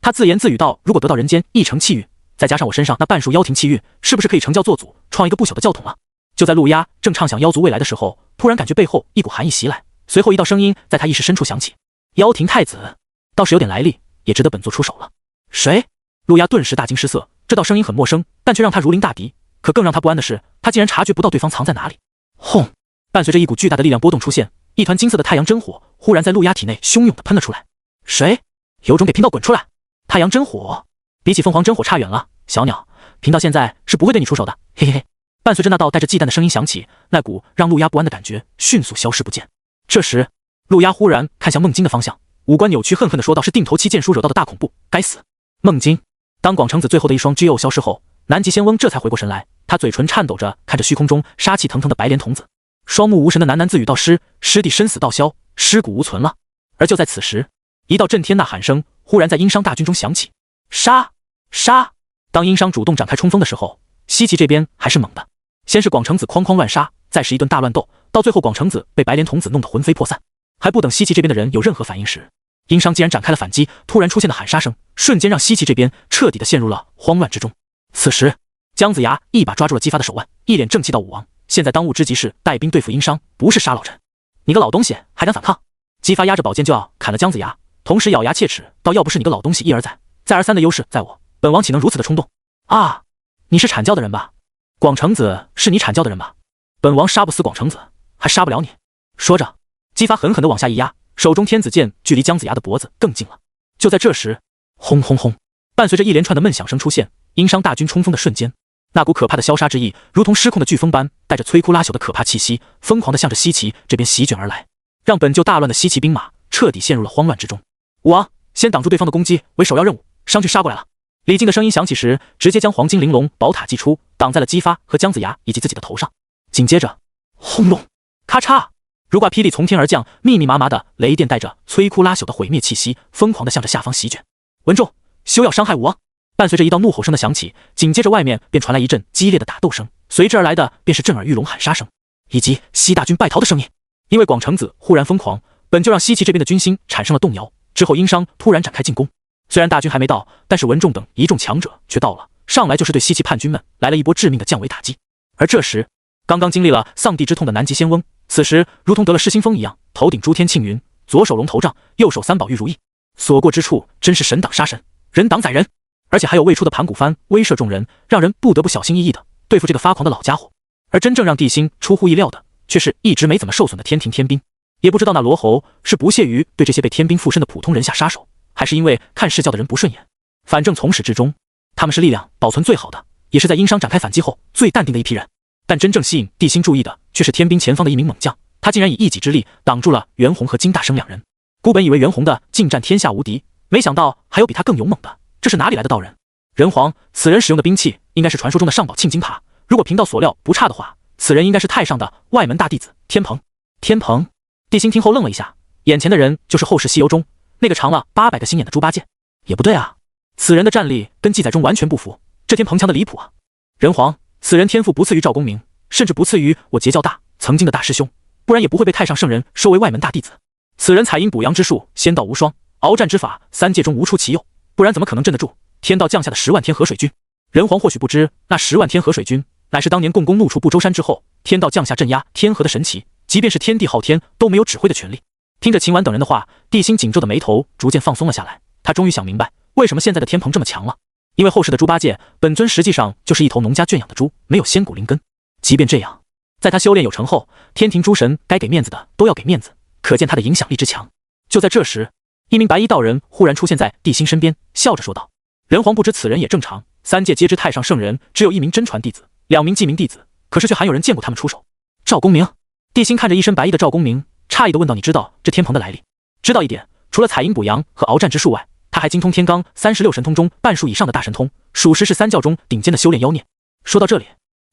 他自言自语道：如果得到人间1成气运，再加上我身上那半数妖庭气运，是不是可以成教做祖，创一个不朽的教统了？就在陆压正畅想妖族未来的时候，突然感觉背后一股寒意袭来，随后一道声音在他意识深处响起：妖庭太子，倒是有点来历，也值得本座出手了。谁？陆压顿时大惊失色，这道声音很陌生，但却让他如临大敌。可更让他不安的是，他竟然察觉不到对方藏在哪里。轰！伴随着一股巨大的力量波动出现，一团金色的太阳真火忽然在陆压体内汹涌地喷了出来。谁？有种给贫道滚出来！太阳真火比起凤凰真火差远了，小鸟，贫道现在是不会对你出手的，嘿嘿嘿。伴随着那道带着忌惮的声音响起，那股让陆压不安的感觉迅速消失不见。这时，陆压忽然看向梦境的方向，五官扭曲，恨恨地说道：是定头七剑书惹到的大恐怖，该死！梦境。当广成子最后的一双 GO 消失后，南极仙翁这才回过神来，他嘴唇颤抖着看着虚空中杀气腾腾的白莲童子，双目无神的喃喃自语道：师弟生死道消，尸骨无存了。而就在此时，一道震天呐喊声忽然在殷商大军中响起，杀！杀！当殷商主动展开冲锋的时候，西岐这边还是猛的，先是广成子哐哐乱杀，再是一顿大乱斗，到最后广成子被白莲童子弄得魂飞魄散。还不等西岐这边的人有任何反应时，殷商竟然展开了反击，突然出现的喊杀声瞬间让西岐这边彻底的陷入了慌乱之中。此时姜子牙一把抓住了姬发的手腕，一脸正气道：武王，现在当务之急是带兵对付殷商，不是杀老臣。你个老东西还敢反抗！姬发压着宝剑就要砍了姜子牙，同时咬牙切齿道：要不是你个老东西一而再再而三的优势在我，本王岂能如此的冲动啊！你是阐教的人吧？广成子是你阐教的人吧？本王杀不死广成子，还杀不了你。说着，姬发狠狠地往下一压，手中天子剑距离姜子牙的脖子更近了。就在这时，轰轰轰，伴随着一连串的闷响声出现，殷商大军冲锋的瞬间，那股可怕的消杀之意如同失控的飓风般，带着摧枯拉朽的可怕气息，疯狂地向着西岐这边席卷而来，让本就大乱的西岐兵马彻底陷入了慌乱之中。武王，先挡住对方的攻击为首要任务，商军杀过来了。李靖的声音响起时，直接将黄金玲珑宝塔祭出，挡在了姬发和姜子牙以及自己的头上。紧接着，轰隆，咔嚓，如挂霹雳从天而降，密密麻麻的雷电带着摧枯拉朽的毁灭气息，疯狂地向着下方席卷。文仲，休要伤害武王！伴随着一道怒吼声的响起，紧接着外面便传来一阵激烈的打斗声，随之而来的便是震耳欲聋喊杀声，以及西大军败逃的声音。因为广成子忽然疯狂，本就让西岐这边的军心产生了动摇。之后殷商突然展开进攻，虽然大军还没到，但是文仲等一众强者却到了，上来就是对西岐叛军们来了一波致命的降维打击。而这时，刚刚经历了丧地之痛的南极仙翁，此时如同得了失心疯一样，头顶诸天庆云，左手龙头杖，右手三宝玉如意，所过之处真是神挡杀神，人挡宰人。而且还有未出的盘古幡威慑众人，让人不得不小心翼翼地对付这个发狂的老家伙。而真正让地心出乎意料的，却是一直没怎么受损的天庭天兵。也不知道那罗侯是不屑于对这些被天兵附身的普通人下杀手，还是因为看世教的人不顺眼。反正从始至终，他们是力量保存最好的，也是在殷商展开反击后最淡定的一批人。但真正吸引地心注意的，却是天兵前方的一名猛将，他竟然以一己之力挡住了袁弘和金大生两人。孤本以为袁弘的近战天下无敌，没想到还有比他更勇猛的，这是哪里来的道人？人皇，此人使用的兵器应该是传说中的上宝沁金耙，如果贫道所料不差的话，此人应该是太上的外门大弟子天蓬。天蓬，帝辛听后愣了一下，眼前的人就是后世西游中那个长了800个心眼的猪八戒。也不对啊，此人的战力跟记载中完全不符，这天蓬强的离谱啊！人皇，此人天赋不次于赵公明，甚至不次于我截教大曾经的大师兄，不然也不会被太上圣人收为外门大弟子。此人采阴补阳之术，仙道无双，鏖战之法，三界中无出其右，不然怎么可能镇得住天道降下的10万天河水军？人皇或许不知，那10万天河水军乃是当年共工怒触不周山之后，天道降下镇压天河的神奇，即便是天地昊天都没有指挥的权利。听着秦婉等人的话，帝辛紧皱的眉头逐渐放松了下来。他终于想明白，为什么现在的天蓬这么强了。因为后世的猪八戒本尊实际上就是一头农家圈养的猪，没有仙骨灵根。即便这样，在他修炼有成后，天庭诸神该给面子的都要给面子，可见他的影响力之强。就在这时，一名白衣道人忽然出现在帝辛身边，笑着说道：人皇不知此人也正常，三界皆知太上圣人只有1名真传弟子，2名记名弟子，可是却还有人见过他们出手。赵公明。帝辛看着一身白衣的赵公明，诧异地问道：你知道这天蓬的来历？知道一点，除了采阴补阳和鏖战之术外，他还精通天罡36神通中半数以上的大神通，属实是三教中顶尖的修炼妖孽。说到这里，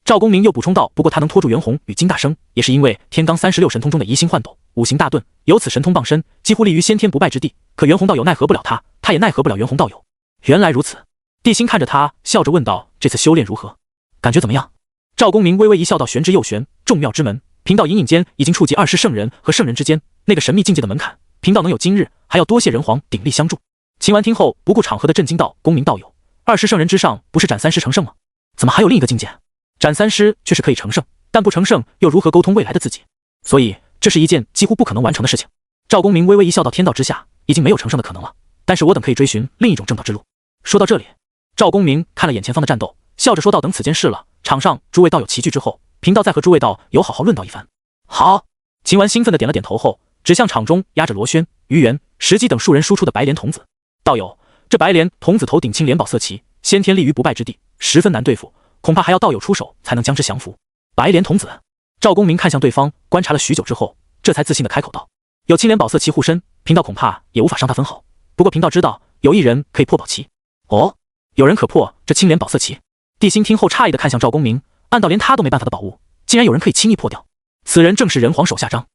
赵公明又补充道：不过他能拖住袁弘与金大生，也是因为天罡36神通中的移星换斗、五行大遁，由此神通傍身，几乎立于先天不败之地。可袁弘道友奈何不了他，他也奈何不了袁弘道友。原来如此，帝辛看着他，笑着问道：这次修炼如何？感觉怎么样？赵公明微微一笑道：玄之又玄，众妙之门，贫道隐隐间已经触及20圣人和圣人之间那个神秘境界的门槛，贫道能有今日，还要多谢人皇鼎力相助。秦完听后不顾场合的震惊道：公明道友，20圣人之上不是斩3尸成圣吗？怎么还有另一个境界？斩3尸却是可以成圣，但不成圣又如何沟通未来的自己？所以这是一件几乎不可能完成的事情。赵公明微微一笑道：天道之下已经没有成圣的可能了，但是我等可以追寻另一种正道之路。说到这里，赵公明看了眼前方的战斗，笑着说道：等此件事了，场上诸位道友齐聚之后，贫道再和诸位道友好好论道一番。好。秦完兴奋地点了点头后，指向场中压着罗轩、于元、石基等数人输出的白莲童子。道友，这白莲童子头顶青莲宝色旗，先天立于不败之地，十分难对付，恐怕还要道友出手才能将之降服。白莲童子。赵公明看向对方，观察了许久之后，这才自信地开口道：有青莲宝色旗护身，贫道恐怕也无法伤他分毫，不过贫道知道有一人可以破宝旗。哦，有人可破这青莲宝色旗？帝辛听后诧异地看向赵公明，暗道连他都没办法的宝物，竟然有人可以轻易破掉。此人正是人皇手下张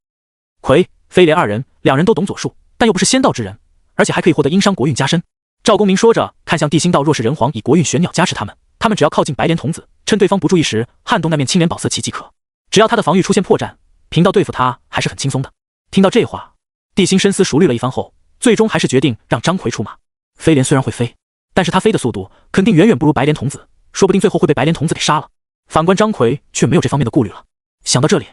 奎、飞廉二人，两人都懂左术，但又不是仙道之人，而且还可以获得殷商国运加身。赵公明说着，看向帝辛道：若是人皇以国运玄鸟加持他们只要靠近白莲童子，趁对方不注意时撼动那面青莲宝色旗即可。只要他的防御出现破绽，贫道对付他还是很轻松的。听到这话，帝辛深思熟虑了一番后，最终还是决定让张奎出马。飞廉虽然会飞，但是他飞的速度肯定远远不如白莲童子，说不定最后会被白莲童子给杀了。反观张奎却没有这方面的顾虑了。想到这里，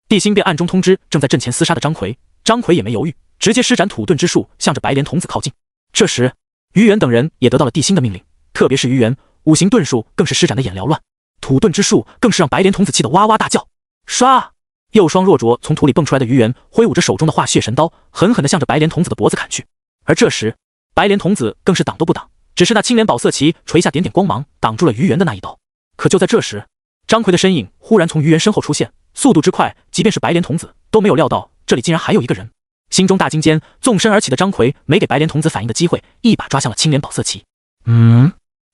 帝辛便暗中通知正在阵前厮杀的张奎，张奎也没犹豫，直接施展土遁之术，向着白莲童子靠近。这时，于元等人也得到了帝辛的命令，特别是于元，五行遁术更是施展的眼缭乱，土遁之术更是让白莲童子气得哇哇大叫。唰！右双若琢从土里蹦出来的于元挥舞着手中的化血神刀，狠狠地向着白莲童子的脖子砍去。而这时，白莲童子更是挡都不挡，只是那青莲宝色旗垂下点点光芒，挡住了于元的那一刀。可就在这时，张奎的身影忽然从于元身后出现，速度之快，即便是白莲童子都没有料到这里竟然还有一个人。心中大惊间，纵身而起的张奎没给白莲童子反应的机会，一把抓向了青莲宝色旗。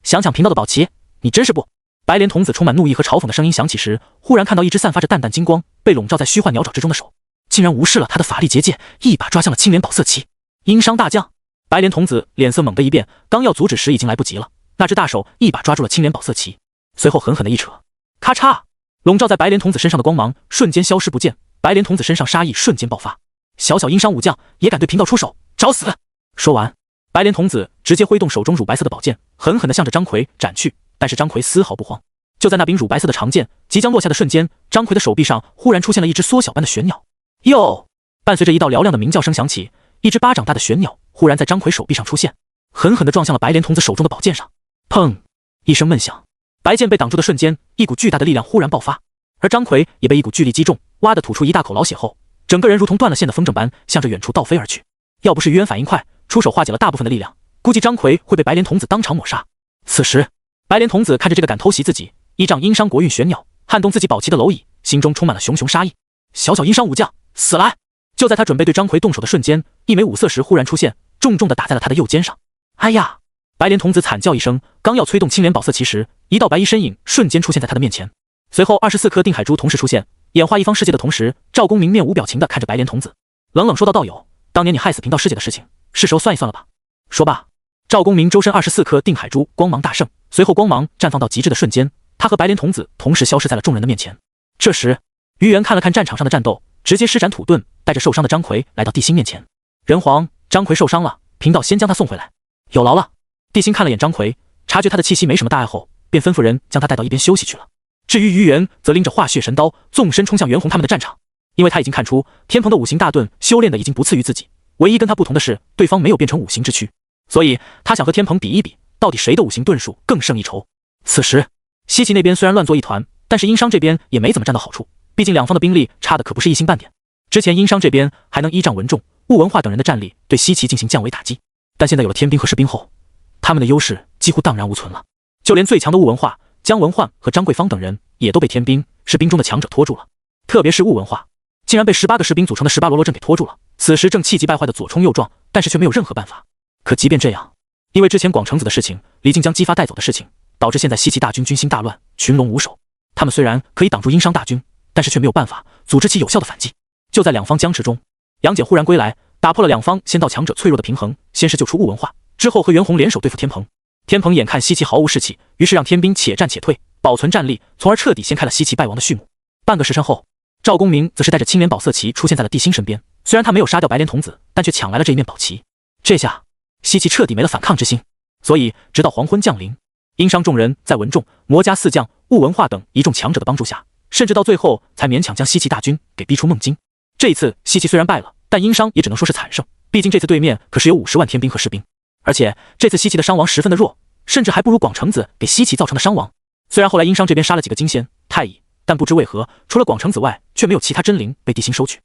想抢贫道的宝旗，你真是不……白莲童子充满怒意和嘲讽的声音响起时，忽然看到一只散发着淡淡金光，被笼罩在虚幻鸟爪之中的手，竟然无视了他的法力结界，一把抓向了青莲宝色旗。殷商大将！白莲童子脸色猛地一变，刚要阻止时已经来不及了，那只大手一把抓住了青莲宝色旗，随后狠狠的一扯，咔嚓！笼罩在白莲童子身上的光芒瞬间消失不见，白莲童子身上杀意瞬间爆发。小小殷商武将也敢对贫道出手，找死！说完，白莲童子直接挥动手中乳白色的宝剑，狠狠地向着张奎斩去。但是张奎丝毫不慌，就在那柄乳白色的长剑即将落下的瞬间，张奎的手臂上忽然出现了一只缩小般的玄鸟。哟！伴随着一道嘹亮的鸣叫声响起，一只巴掌大的玄鸟忽然在张奎手臂上出现，狠狠地撞向了白莲童子手中的宝剑上。砰！一声闷响，白剑被挡住的瞬间，一股巨大的力量忽然爆发，而张奎也被一股巨力击中，哇地吐出一大口老血后，整个人如同断了线的风筝般向着远处倒飞而去。要不是于元反应快，出手化解了大部分的力量，估计张奎会被白莲童子当场抹杀。此时，白莲童子看着这个敢偷袭自己、依仗殷商国运玄鸟撼动自己宝旗的蝼蚁，心中充满了熊熊杀意。小小殷商武将，死来！就在他准备对张奎动手的瞬间，一枚五色石忽然出现，重重地打在了他的右肩上。哎呀！白莲童子惨叫一声，刚要催动青莲宝色旗时，一道白衣身影瞬间出现在他的面前。随后24颗定海珠同时出现，演化一方世界的同时，赵公明面无表情地看着白莲童子，冷冷说道：“道友，当年你害死贫道师姐的事情，是时候算一算了吧。”说罢，赵公明周身24颗定海珠光芒大盛，随后光芒绽放到极致的瞬间，他和白莲童子同时消失在了众人的面前。这时，于元看了看战场上的战斗，直接施展土遁，带着受伤的张奎来到地心面前。人皇，张奎受伤了，贫道先将他送回来。有劳了。地心看了眼张奎，察觉他的气息没什么大碍后，便吩咐人将他带到一边休息去了。至于于元，则拎着化血神刀，纵身冲向袁弘他们的战场。因为他已经看出天蓬的五行大盾修炼的已经不次于自己，唯一跟他不同的是，对方没有变成五行之躯，所以他想和天蓬比一比，到底谁的五行遁术更胜一筹。此时，西岐那边虽然乱作一团，但是殷商这边也没怎么占到好处，毕竟两方的兵力差的可不是一星半点。之前殷商这边还能依仗文仲、雾文化等人的战力对西岐进行降维打击，但现在有了天兵和士兵后，他们的优势几乎荡然无存了。就连最强的雾文化、姜文焕和张桂芳等人也都被天兵、士兵中的强者拖住了。特别是雾文化，竟然被18个士兵组成的18罗罗阵给拖住了。此时正气急败坏的左冲右撞，但是却没有任何办法。可即便这样，因为之前广成子的事情，李靖将姬发带走的事情，导致现在西岐大军军心大乱，群龙无首。他们虽然可以挡住殷商大军，但是却没有办法组织起有效的反击。就在两方僵持中，杨戬忽然归来，打破了两方仙道强者脆弱的平衡，先是救出雾文化，之后和袁弘联手对付天蓬。天蓬眼看西岐毫无士气，于是让天兵且战且退，保存战力，从而彻底掀开了西岐败亡的序幕。半个时辰后，赵公明则是带着青莲宝色旗出现在了地心身边。虽然他没有杀掉白莲童子，但却抢来了这一面宝旗。这下西岐彻底没了反抗之心。所以直到黄昏降临，殷商众人在文仲、魔家四将、雾文化等一众强者的帮助下，甚至到最后才勉强将西岐大军给逼出梦境。这一次西岐虽然败了，但殷商也只能说是惨胜，毕竟这次对面可是有50万天兵和士兵，而且这次西岐的伤亡十分的弱，甚至还不如广成子给西岐造成的伤亡。虽然后来殷商这边杀了几个金仙、太乙，但不知为何，除了广成子外，却没有其他真灵被地心收取。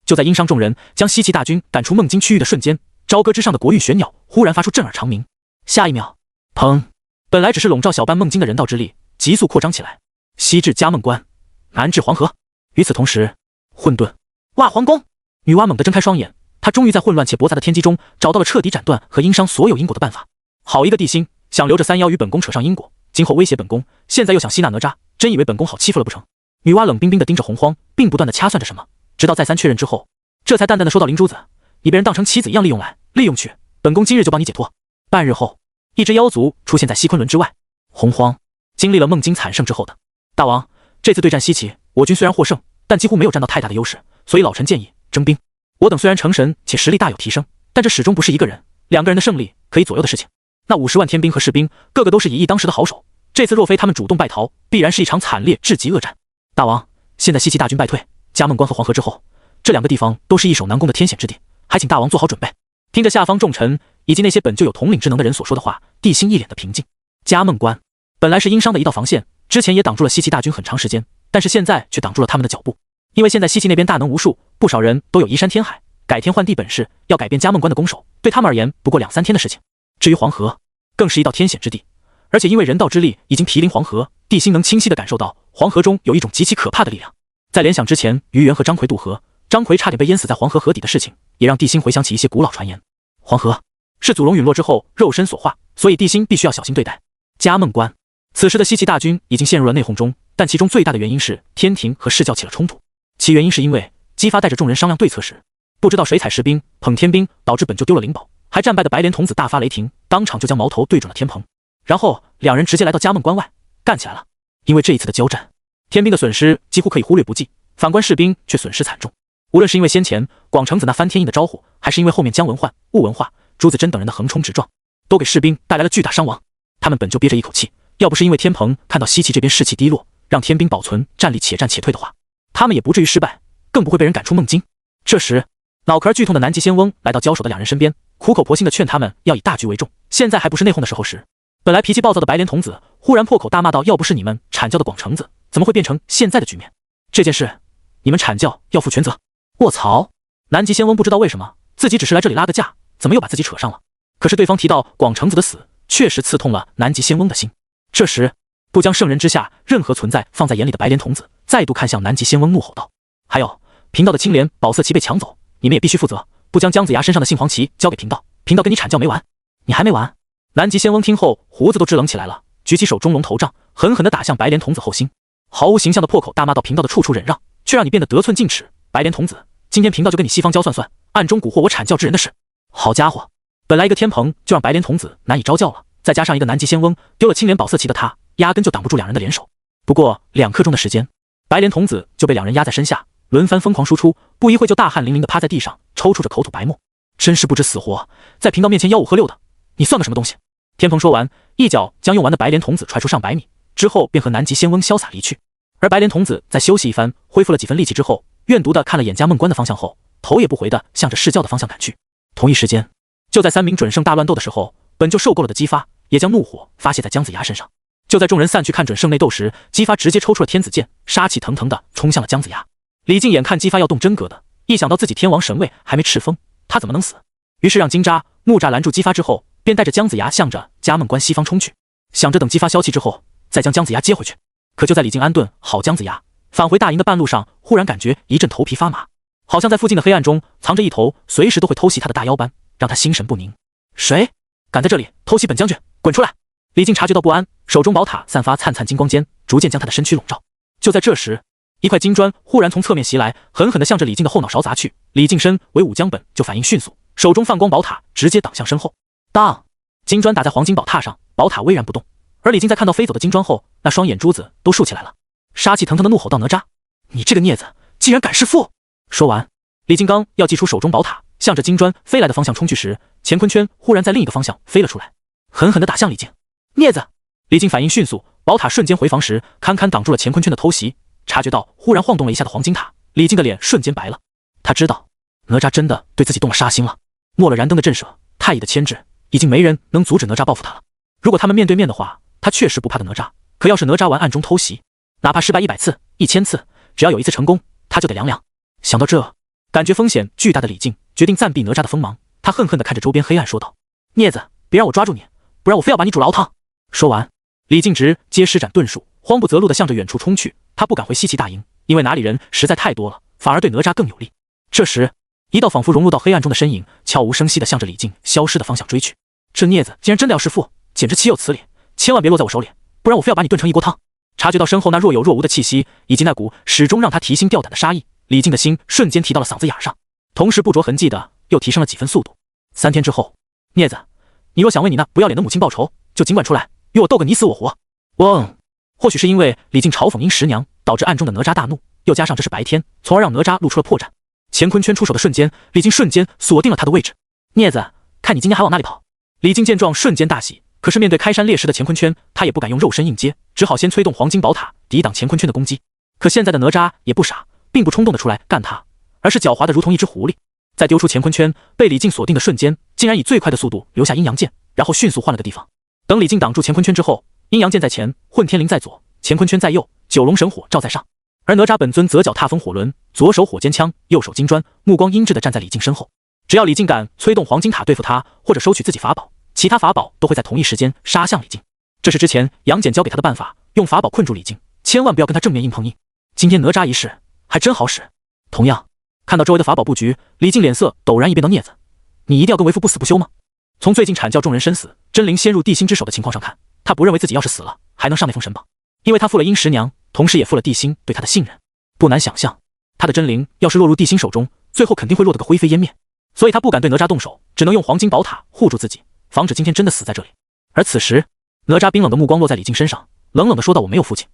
就在殷商众人将西岐大军赶出梦境区域的瞬间，朝歌之上的国玉玄鸟忽然发出震耳长鸣。下一秒，砰！本来只是笼罩小半梦境的人道之力急速扩张起来，西至嘉梦关，南至黄河。与此同时，混沌哇皇宫，女娲猛地睁开双眼，她终于在混乱且驳杂的天机中找到了彻底斩断和殷商所有因果的办法。好一个地心，想留着三妖与本宫扯上因果，今后威胁本宫，现在又想吸纳哪吒，真以为本宫好欺负了不成？女娲冷冰冰地盯着洪荒，并不断地掐算着什么，直到再三确认之后，这才淡淡地说道：“灵珠子，你被人当成棋子一样利用来，利用去，本宫今日就帮你解脱。”半日后，一只妖族出现在西昆仑之外。洪荒经历了梦境惨胜之后的大王，这次对战西岐，我军虽然获胜，但几乎没有占到太大的优势，所以老臣建议征兵。我等虽然成神且实力大有提升，但这始终不是一个人、两个人的胜利可以左右的事情。那50万天兵和士兵，个个都是以一当十的好手，这次若非他们主动败逃，必然是一场惨烈至极恶战。大王，现在西岐大军败退，嘉梦关和黄河之后，这两个地方都是易守难攻的天险之地，还请大王做好准备。听着下方众臣以及那些本就有统领之能的人所说的话，地心一脸的平静。嘉梦关本来是殷商的一道防线，之前也挡住了西岐大军很长时间，但是现在却挡住了他们的脚步。因为现在西岐那边大能无数，不少人都有移山填海、改天换地本事，要改变嘉梦关的攻守，对他们而言不过2、3天的事情。至于黄河，更是一道天险之地，而且因为人道之力已经毗邻黄河，地心能清晰地感受到黄河中有一种极其可怕的力量。在联想之前于元和张奎渡河，张奎差点被淹死在黄河河底的事情，也让地心回想起一些古老传言。黄河是祖龙陨落之后肉身所化，所以地心必须要小心对待。嘉梦关此时的西岐大军已经陷入了内讧中，但其中最大的原因是天庭和释教起了冲突。其原因是因为姬发带着众人商量对策时，不知道谁踩石兵捧天兵，导致本就丢了灵宝，还战败的白莲童子大发雷霆，当场就将矛头对准了天蓬，然后两人直接来到嘉梦关外干起来了。因为这一次的交战，天兵的损失几乎可以忽略不计，反观士兵却损失惨重。无论是因为先前广成子那翻天印的招呼，还是因为后面姜文焕、雾文化、朱子珍等人的横冲直撞，都给士兵带来了巨大伤亡。他们本就憋着一口气，要不是因为天蓬看到西岐这边士气低落，让天兵保存战力且战且退的话，他们也不至于失败，更不会被人赶出梦境。这时脑壳剧痛的南极仙翁来到交手的两人身边，苦口婆心地劝他们要以大局为重，现在还不是内讧的时候时。本来脾气暴躁的白莲童子忽然破口大骂道：“要不是你们阐教的广成子，怎么会变成现在的局面？这件事你们阐教要负全责。”卧槽！南极仙翁不知道为什么自己只是来这里拉个架，怎么又把自己扯上了？可是对方提到广成子的死，确实刺痛了南极仙翁的心。这时不将圣人之下任何存在放在眼里的白莲童子再度看向南极仙翁，怒吼道：“还有贫道的青莲宝色旗被抢走，你们也必须负责，不将姜子牙身上的杏黄旗交给贫道，贫道跟你阐教没完。”你还没完？南极仙翁听后，胡子都支棱起来了，举起手中龙头杖，狠狠地打向白莲童子后心，毫无形象的破口大骂到贫道的处处忍让，却让你变得得寸进尺。白莲童子，今天贫道就跟你西方交算算，暗中蛊惑我阐教之人的事。好家伙，本来一个天蓬就让白莲童子难以招教了，再加上一个南极仙翁，丢了青莲宝色旗的他，压根就挡不住两人的联手。不过2刻钟的时间，白莲童子就被两人压在身下，轮番疯狂输出，不一会就大汗淋淋的趴在地上，抽搐着口吐白沫。真是不知死活，在贫道面前吆五喝六的，你算个什么东西？天蓬说完，一脚将用完的白莲童子踹出上百米，之后便和南极仙翁潇洒离去。而白莲童子在休息一番，恢复了几分力气之后，怨毒的看了眼家梦关的方向后，头也不回的向着释教的方向赶去。同一时间，就在3名准圣大乱斗的时候，本就受够了的姬发也将怒火发泄在姜子牙身上。就在众人散去看准圣内斗时，姬发直接抽出了天子剑，杀气腾腾的冲向了姜子牙。李靖眼看姬发要动真格的，一想到自己天王神位还没敕封，他怎么能死？于是让金吒、木吒拦住姬发之后，便带着姜子牙向着嘉梦关西方冲去，想着等姬发消气之后，再将姜子牙接回去。可就在李靖安顿好姜子牙，返回大营的半路上，忽然感觉一阵头皮发麻，好像在附近的黑暗中藏着一头随时都会偷袭他的大妖般，让他心神不宁。谁敢在这里偷袭本将军？滚出来！李靖察觉到不安，手中宝塔散发灿灿金光间，逐渐将他的身躯笼罩。就在这时，一块金砖忽然从侧面袭来，狠狠地向着李靖的后脑勺砸去。李靖身为武将本，就反应迅速，手中泛光宝塔直接挡向身后。当，金砖打在黄金宝塔上，宝塔巍然不动。而李靖在看到飞走的金砖后，那双眼珠子都竖起来了，杀气腾腾的怒吼道：“哪吒，你这个孽子，竟然敢弑父！”说完，李靖刚要祭出手中宝塔，向着金砖飞来的方向冲去时，乾坤圈忽然在另一个方向飞了出来，狠狠地打向李靖。孽子！李靖反应迅速，宝塔瞬间回防时，堪堪挡住了乾坤圈的偷袭。察觉到忽然晃动了一下的黄金塔，李靖的脸瞬间白了。他知道哪吒真的对自己动了杀心了。没了燃灯的震慑，太乙的牵制，已经没人能阻止哪吒报复他了。如果他们面对面的话，他确实不怕的哪吒。可要是哪吒玩暗中偷袭，哪怕失败100次、1000次，只要有一次成功，他就得凉凉。想到这，感觉风险巨大的李靖决定暂避哪吒的锋芒。他恨恨地看着周边黑暗说道：“孽子，别让我抓住你，不然我非要把你煮了熬汤。”说完，李靖直接施展遁术，慌不择路地向着远处冲去。他不敢回西岐大营，因为哪里人实在太多了，反而对哪吒更有利。这时，一道仿佛融入到黑暗中的身影，悄无声息地向着李靖消失的方向追去。这孽子竟然真的要弑父，简直岂有此理！千万别落在我手里，不然我非要把你炖成一锅汤。察觉到身后那若有若无的气息，以及那股始终让他提心吊胆的杀意，李靖的心瞬间提到了嗓子眼上，同时不着痕迹的又提升了几分速度。3天之后，孽子，你若想为你那不要脸的母亲报仇，就尽管出来，与我斗个你死我活。或许是因为李靖嘲讽殷十娘，导致暗中的哪吒大怒，又加上这是白天，从而让哪吒露出了破绽。乾坤圈出手的瞬间，李靖瞬间锁定了他的位置。孽子，看你今天还往哪里跑！李靖见状瞬间大喜，可是面对开山裂石的乾坤圈，他也不敢用肉身硬接，只好先催动黄金宝塔抵挡乾坤圈的攻击。可现在的哪吒也不傻，并不冲动的出来干他，而是狡猾的如同一只狐狸。在丢出乾坤圈被李靖锁定的瞬间，竟然以最快的速度留下阴阳剑，然后迅速换了个地方。等李靖挡住乾坤圈之后，阴阳剑在前，混天绫在左，乾坤圈在右，九龙神火照在上。而哪吒本尊则脚踏风火轮，左手火尖枪，右手金砖，目光阴鸷的站在李靖身后。只要李靖敢催动黄金塔对付他，或者收取自己法宝，其他法宝都会在同一时间杀向李靖。这是之前杨戬教给他的办法，用法宝困住李靖，千万不要跟他正面硬碰硬。今天哪吒一事还真好使。同样看到周围的法宝布局，李靖脸色陡然一变到：“孽子，你一定要跟为父不死不休吗？”从最近阐教众人生死，真灵先入地心之手的情况上看，他不认为自己要是死了还能上那封神榜，因为他负了殷十娘，同时也负了地心对他的信任。不难想象，他的真灵要是落入地心手中，最后肯定会落得个灰飞烟灭。所以他不敢对哪吒动手，只能用黄金宝塔护住自己，防止今天真的死在这里。而此时，哪吒冰冷的目光落在李靖身上，冷冷地说道：“我没有父亲，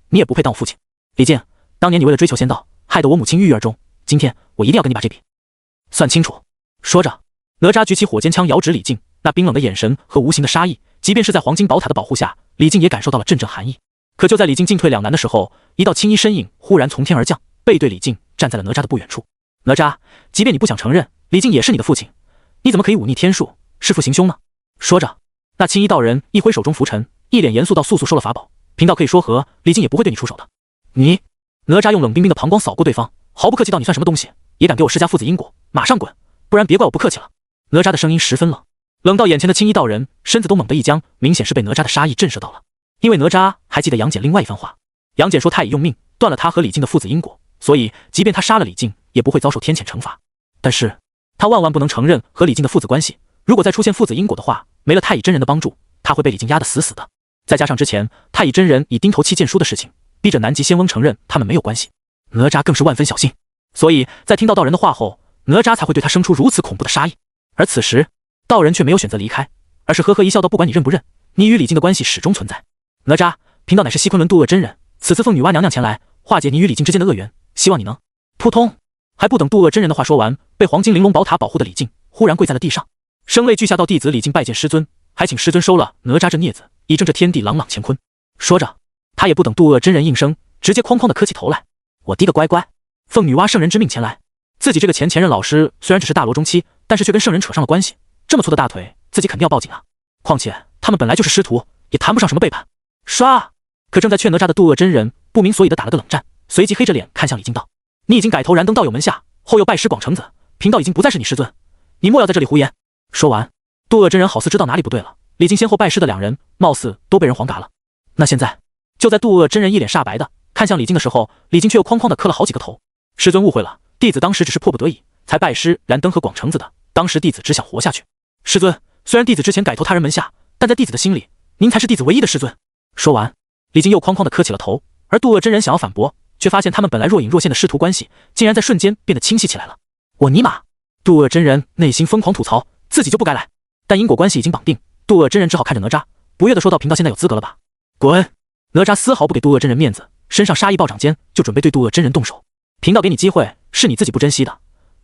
你也不配当我父亲。李靖，当年你为了追求仙道，害得我母亲郁郁而终，今天我一定要跟你把这笔算清楚。”说着，哪吒举起火尖枪遥指李靖，那冰冷的眼神和无形的杀意，即便是在黄金宝塔的保护下，李靖也感受到了阵阵寒意。可就在李靖进退两难的时候，一道青衣身影忽然从天而降，背对李靖站在了哪吒的不远处。哪吒，即便你不想承认，李靖也是你的父亲，你怎么可以忤逆天数，弑父行凶呢？说着，那青衣道人一挥手中拂尘，一脸严肃道：“速速收了法宝，贫道可以说和，李靖也不会对你出手的。”你，哪吒用冷冰冰的膀胱扫过对方，毫不客气道：“你算什么东西，也敢给我施加父子因果，马上滚，不然别怪我不客气了。”哪吒的声音十分冷，冷到眼前的青衣道人身子都猛地一僵，明显是被哪吒的杀意震慑到了。因为哪吒还记得杨戬另外一番话，杨戬说太乙用命断了他和李靖的父子因果，所以即便他杀了李靖，也不会遭受天谴惩罚。但是他万万不能承认和李靖的父子关系，如果再出现父子因果的话，没了太乙真人的帮助，他会被李靖压得死死的。再加上之前太乙真人以钉头七剑书的事情，逼着南极仙翁承认他们没有关系，哪吒更是万分小心。所以在听到道人的话后，哪吒才会对他生出如此恐怖的杀意。而此时，道人却没有选择离开，而是呵呵一笑道：“不管你认不认，你与李靖的关系始终存在。哪吒，贫道乃是西昆仑渡恶真人，此次奉女娲娘娘前来化解你与李靖之间的恶缘，希望你能……”扑通！还不等渡恶真人的话说完，被黄金玲珑宝塔保护的李靖忽然跪在了地上，声泪俱下道：“弟子李靖拜见师尊，还请师尊收了哪吒这孽子，以正这天地朗朗乾坤。”说着，他也不等渡恶真人应声，直接哐哐的磕起头来：“我滴个乖乖，奉女娲圣人之命前来。自己这个前任老师虽然只是大罗中期，但是却跟圣人扯上了关系，这么粗的大腿，自己肯定要报警啊！况且他们本来就是师徒，也谈不上什么背叛。”唰！可正在劝哪吒的渡恶真人不明所以的打了个冷战，随即黑着脸看向李靖道：“你已经改头燃灯道友门下，后又拜师广成子，贫道已经不再是你师尊，你莫要在这里胡言。”说完，渡恶真人好似知道哪里不对了，李靖先后拜师的两人貌似都被人黄嘎了。那现在就在渡恶真人一脸煞白的看向李靖的时候，李靖却又哐哐的磕了好几个头：“师尊误会了，弟子当时只是迫不得已才拜师燃灯和广成子的，当时弟子只想活下去。师尊，虽然弟子之前改投他人门下，但在弟子的心里，您才是弟子唯一的师尊。”说完，李靖又哐哐的磕起了头，而渡恶真人想要反驳，却发现他们本来若隐若现的师徒关系，竟然在瞬间变得清晰起来了。我尼玛！渡恶真人内心疯狂吐槽，自己就不该来，但因果关系已经绑定，渡恶真人只好看着哪吒，不悦的说道：“贫道现在有资格了吧？”滚！哪吒丝毫不给渡恶真人面子，身上杀意暴涨间，就准备对渡恶真人动手。贫道给你机会，是你自己不珍惜的，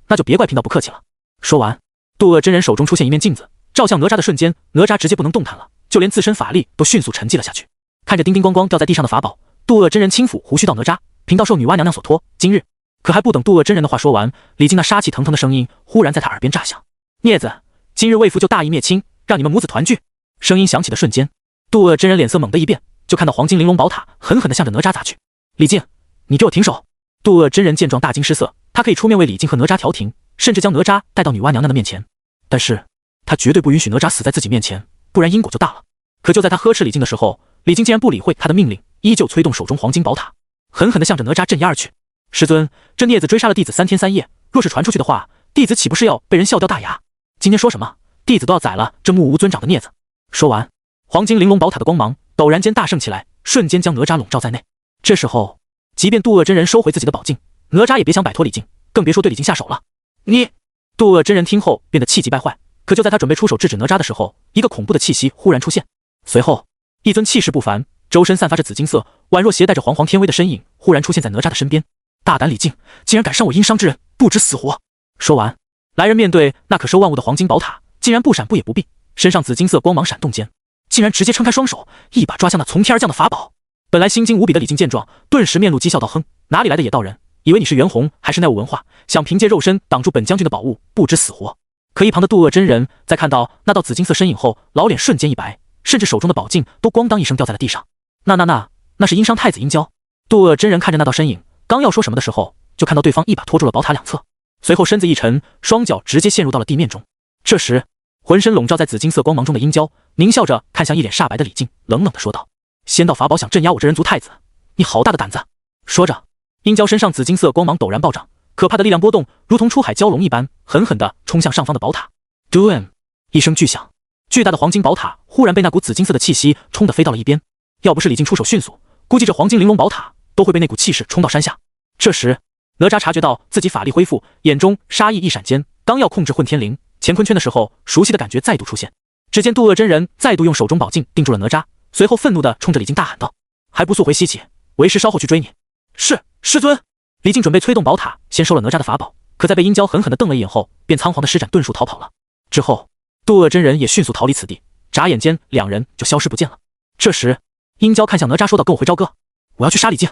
那就别怪贫道不客气了。说完，渡恶真人手中出现一面镜子，照向哪吒的瞬间，哪吒直接不能动弹了，就连自身法力都迅速沉寂了下去。看着叮叮咣咣掉在地上的法宝，渡恶真人轻抚胡须道：“哪吒，贫道受女娲娘娘所托，今日……”可还不等渡恶真人的话说完，李靖那杀气腾腾的声音忽然在他耳边炸响：“孽子，今日为父就大义灭亲，让你们母子团聚。”声音响起的瞬间，渡恶真人脸色猛地一变，就看到黄金玲珑宝塔狠狠地向着哪吒砸去。“李靖，你给我停手！”渡恶真人见状大惊失色，他可以出面为李靖和哪吒调停，甚至将哪吒带到女娲娘娘的面前，但是他绝对不允许哪吒死在自己面前，不然因果就大了。可就在他呵斥李靖的时候，李靖竟然不理会他的命令，依旧催动手中黄金宝塔，狠狠地向着哪吒镇压而去。“师尊，这孽子追杀了弟子3天3夜，若是传出去的话，弟子岂不是要被人笑掉大牙？今天说什么，弟子都要宰了这目无尊长的孽子！”说完，黄金玲珑宝塔的光芒陡然间大盛起来，瞬间将哪吒笼罩在内。这时候，即便渡恶真人收回自己的宝镜，哪吒也别想摆脱李靖，更别说对李靖下手了。“你！”渡恶真人听后变得气急败坏，可就在他准备出手制止哪吒的时候，一个恐怖的气息忽然出现，随后一尊气势不凡、周身散发着紫金色、宛若携带着煌煌天威的身影忽然出现在哪吒的身边。“大胆李靖，竟然敢伤我殷商之人，不知死活！”说完，来人面对那可收万物的黄金宝塔，竟然不闪不也不避，身上紫金色光芒闪动间，竟然直接撑开双手，一把抓向那从天而降的法宝。本来心惊无比的李靖见状，顿时面露讥笑道：“哼，哪里来的野道人？以为你是袁弘还是奈物文化，想凭借肉身挡住本将军的宝物，不知死活！”可一旁的渡恶真人在看到那道紫金色身影后，老脸瞬间一白，甚至手中的宝镜都咣当一声掉在了地上。那是殷商太子殷郊。渡恶真人看着那道身影，刚要说什么的时候，就看到对方一把拖住了宝塔两侧，随后身子一沉，双脚直接陷入到了地面中。这时，浑身笼罩在紫金色光芒中的殷郊狞笑着看向一脸煞白的李靖，冷冷地说道：“仙道法宝想镇压我这人族太子，你好大的胆子！”说着，殷郊身上紫金色光芒陡然暴涨，可怕的力量波动如同出海蛟龙一般，狠狠地冲向上方的宝塔。DOOM！ 一声巨响，巨大的黄金宝塔忽然被那股紫金色的气息冲得飞到了一边。要不是李靖出手迅速，估计这黄金玲珑宝塔都会被那股气势冲到山下。这时，哪吒察觉到自己法力恢复，眼中杀意一闪间，刚要控制混天绫乾坤圈的时候，熟悉的感觉再度出现。只见渡恶真人再度用手中宝镜定住了哪吒，随后愤怒地冲着李靖大喊道：“还不速回西岐，为师稍后去追你！”“是，师尊。”李靖准备催动宝塔，先收了哪吒的法宝，可在被殷郊狠狠地瞪了一眼后，便仓皇地施展遁术逃跑了。之后，渡恶真人也迅速逃离此地，眨眼间两人就消失不见了。这时，殷郊看向哪吒说道：“跟我回朝歌，我要去杀李靖。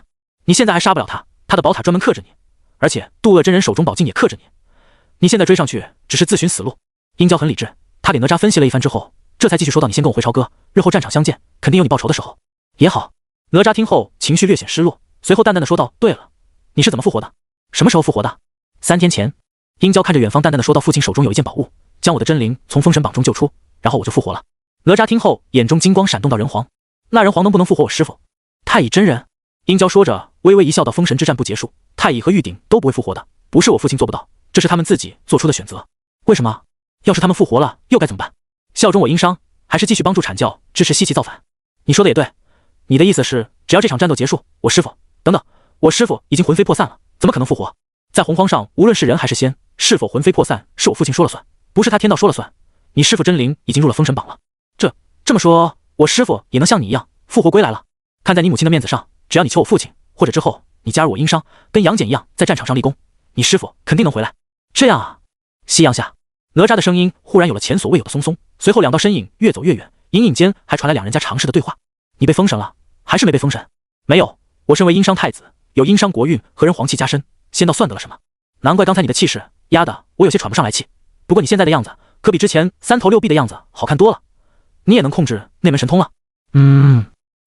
你现在还杀不了他，他的宝塔专门克着你，而且渡恶真人手中宝镜也克着你，你现在追上去只是自寻死路。”殷郊很理智，他给哪吒分析了一番之后，这才继续说道：“你先跟我回朝歌，日后战场相见，肯定有你报仇的时候。”“也好。”哪吒听后情绪略显失落，随后淡淡的说道：“对了，你是怎么复活的？什么时候复活的？”“3天前。”殷郊看着远方淡淡的说道：“父亲手中有一件宝物，将我的真灵从封神榜中救出，然后我就复活了。”哪吒听后眼中金光闪动到人皇，那人皇能不能复活我师父？太乙真人。殷郊说着微微一笑道：“封神之战不结束，太乙和玉鼎都不会复活的，不是我父亲做不到，这是他们自己做出的选择。为什么？要是他们复活了又该怎么办？效忠我殷商，还是继续帮助阐教支持西岐造反？你说的也对，你的意思是，只要这场战斗结束，我师父……等等，我师父已经魂飞魄散了，怎么可能复活？在洪荒上，无论是人还是仙，是否魂飞魄散，是我父亲说了算，不是他天道说了算。你师父真灵已经入了封神榜了，这么说，我师父也能像你一样复活归来了？看在你母亲的面子上，只要你求我父亲，或者之后你加入我殷商，跟杨戬一样在战场上立功，你师父肯定能回来。这样啊。夕阳下，哪吒的声音忽然有了前所未有的松松，随后两道身影越走越远，隐隐间还传来两人家常事的对话。你被封神了，还是没被封神？没有，我身为殷商太子，有殷商国运和人皇气加身，仙道算得了什么？难怪刚才你的气势压得我有些喘不上来气。不过你现在的样子可比之前三头六臂的样子好看多了，你也能控制那门神通了。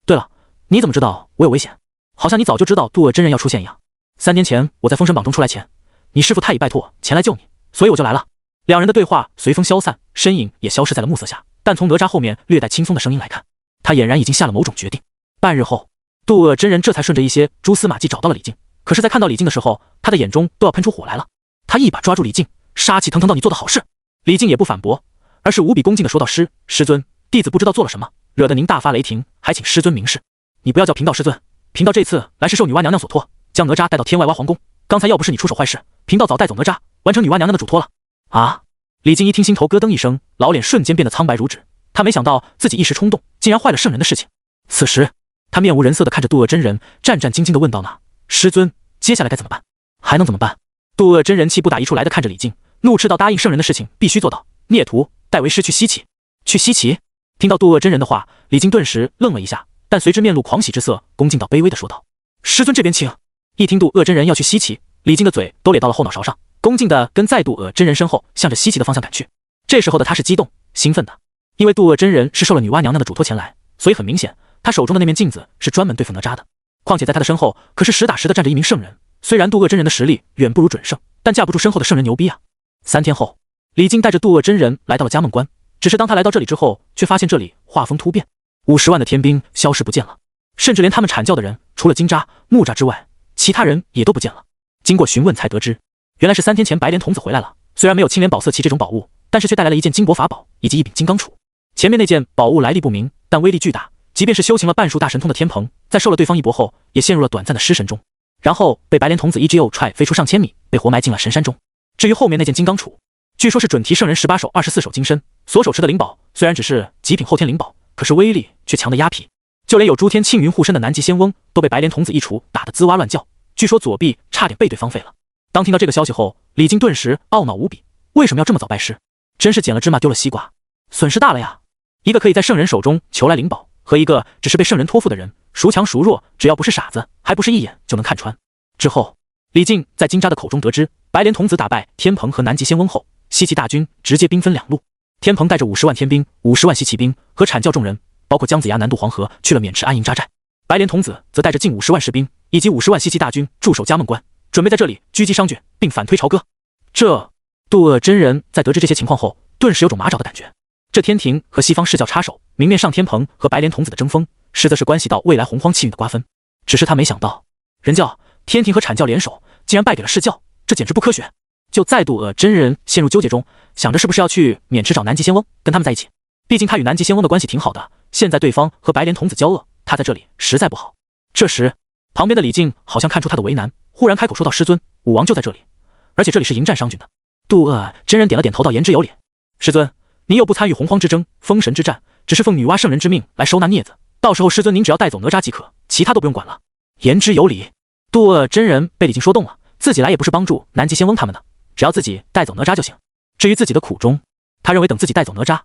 对了，你怎么知道我有危险？好像你早就知道渡厄真人要出现一样。3天前我在封神榜中出来前，你师父太乙拜托前来救你，所以我就来了。两人的对话随风消散，身影也消失在了暮色下，但从哪吒后面略带轻松的声音来看，他俨然已经下了某种决定。半日后，渡厄真人这才顺着一些蛛丝马迹找到了李靖，可是在看到李靖的时候，他的眼中都要喷出火来了。他一把抓住李靖，杀气腾腾道：“你做的好事。”李靖也不反驳，而是无比恭敬地说道：“师尊，弟子不知道做了什么，惹得您大发雷霆，还请师尊明示。你不要叫贫道师尊，贫道这次来是受女娲娘娘所托，将哪吒带到天外挖皇宫。刚才要不是你出手坏事，贫道早带走哪吒，完成女娲娘娘的嘱托了。”啊！李靖一听，心头咯噔一声，老脸瞬间变得苍白如纸。他没想到自己一时冲动，竟然坏了圣人的事情。此时，他面无人色地看着渡厄真人，战战兢兢地问道：“师尊，接下来该怎么办？还能怎么办？”渡厄真人气不打一处来地看着李靖，怒斥道：“答应圣人的事情必须做到。孽徒带为师去西岐。”去西岐？听到渡厄真人的话，李靖顿时愣了一下，但随之面露狂喜之色，恭敬到卑微地说道：“师尊这边请。”一听渡厄真人要去西岐，李靖的嘴都咧到了后脑勺上，恭敬地跟在渡厄真人身后，向着西岐的方向赶去。这时候的他是激动兴奋的，因为渡厄真人是受了女娲娘娘的嘱托前来，所以很明显，他手中的那面镜子是专门对付哪吒的。况且在他的身后可是实打实的站着一名圣人，虽然渡厄真人的实力远不如准圣，但架不住身后的圣人牛逼啊。3天后，李靖带着渡厄真人来到了嘉梦关，只是当他来到这里之后，却发现这里画风突变，50万的天兵消失不见了，甚至连他们阐教的人，除了金吒、木吒之外，其他人也都不见了。经过询问才得知，原来是3天前白莲童子回来了，虽然没有青莲宝色旗这种宝物，但是却带来了一件金帛法宝以及一柄金刚杵。前面那件宝物来历不明，但威力巨大，即便是修行了半数大神通的天蓬，在受了对方一搏后，也陷入了短暂的失神中，然后被白莲童子一只右踹飞出上千米，被活埋进了神山中。至于后面那件金刚杵，据说是准提圣人18手24手金身所手持的灵宝，虽然只是极品后天灵宝，可是威力却强得压皮，就连有诸天庆云护身的南极仙翁都被白莲童子一杵打得滋哇乱叫，据说左臂差点被对方废了。当听到这个消息后，李靖顿时懊恼无比，为什么要这么早拜师？真是捡了芝麻丢了西瓜，损失大了呀！一个可以在圣人手中求来灵宝，和一个只是被圣人托付的人，孰强孰弱，只要不是傻子，还不是一眼就能看穿。之后，李靖在金吒的口中得知，白莲童子打败天蓬和南极仙翁后，西岐大军直接兵分两路，天蓬带着50万天兵、50万西岐兵和阐教众人，包括姜子牙南渡黄河去了渑池安营扎寨，白莲童子则带着近50万士兵以及50万西岐大军驻守嘉梦关，准备在这里狙击商榷，并反推朝歌。渡厄真人在得知这些情况后，顿时有种马爪的感觉。这天庭和西方释教插手，明面上天蓬和白莲童子的争锋，实则是关系到未来洪荒气运的瓜分。只是他没想到，人教、天庭和阐教联手，竟然败给了释教，这简直不科学。就在渡厄真人陷入纠结中，想着是不是要去渑池找南极仙翁，跟他们在一起。毕竟他与南极仙翁的关系挺好的，现在对方和白莲童子交恶，他在这里实在不好。这时，旁边的李靖好像看出他的为难，忽然开口说道：“师尊，武王就在这里，而且这里是迎战商郡的。”渡厄真人点了点头道：“言之有理。师尊，您又不参与洪荒之争、封神之战，只是奉女娲圣人之命来收纳镊子，到时候师尊您只要带走哪吒即可，其他都不用管了。”言之有理。渡厄真人被李靖说动了，自己来也不是帮助南极仙翁他们的，只要自己带走哪吒就行。至于自己的苦衷，他认为等自己带走哪吒，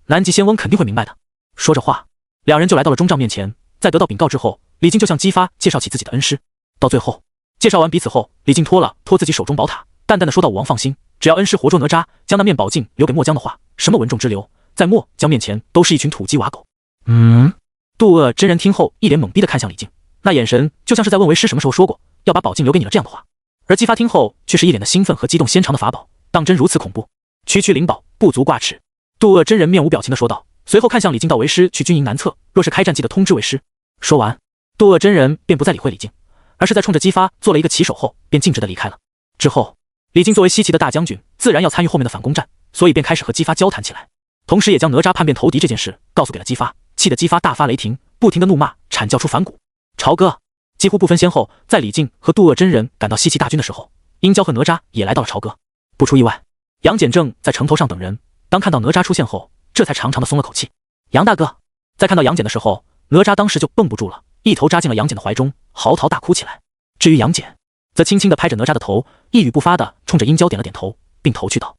南极仙翁肯定会明白的。说着话，两人就来到了钟帐面前。在得到禀告之后，李靖就向姬发介绍起自己的恩师。到最后，介绍完彼此后，李靖托自己手中宝塔，淡淡的说道：“武王放心，只要恩师活捉哪吒，将那面宝镜留给墨江的话，什么文重之流，在墨江面前都是一群土鸡瓦狗。”渡厄真人听后一脸懵逼的看向李靖，那眼神就像是在问为师什么时候说过要把宝镜留给你了这样的话。而姬发听后却是一脸的兴奋和激动，纤长的法宝当真如此恐怖？区灵宝不足挂齿。渡厄真人面无表情的说道，随后看向李靖道：“为师去军营南侧，若是开战记得通知为师。”说完，渡厄真人便不再理会李靖，而是在冲着姬发做了一个起手后，便径直的离开了。之后，李靖作为西岐的大将军，自然要参与后面的反攻战，所以便开始和姬发交谈起来。同时也将哪吒叛变投敌这件事告诉给了姬发，气得姬发大发雷霆，不停的怒骂，惨叫出反骨。朝歌！几乎不分先后，在李靖和渡恶真人赶到西岐大军的时候，殷郊和哪吒也来到了朝歌。不出意外，杨戬正在城头上等人，当看到哪吒出现后，这才长长的松了口气。杨大哥！在看到杨戬的时候，哪吒当时就绷不住了，一头扎进了杨戬的怀中，嚎啕大哭起来。至于杨戬，则轻轻地拍着哪吒的头，一语不发地冲着殷郊点了点头，并投去道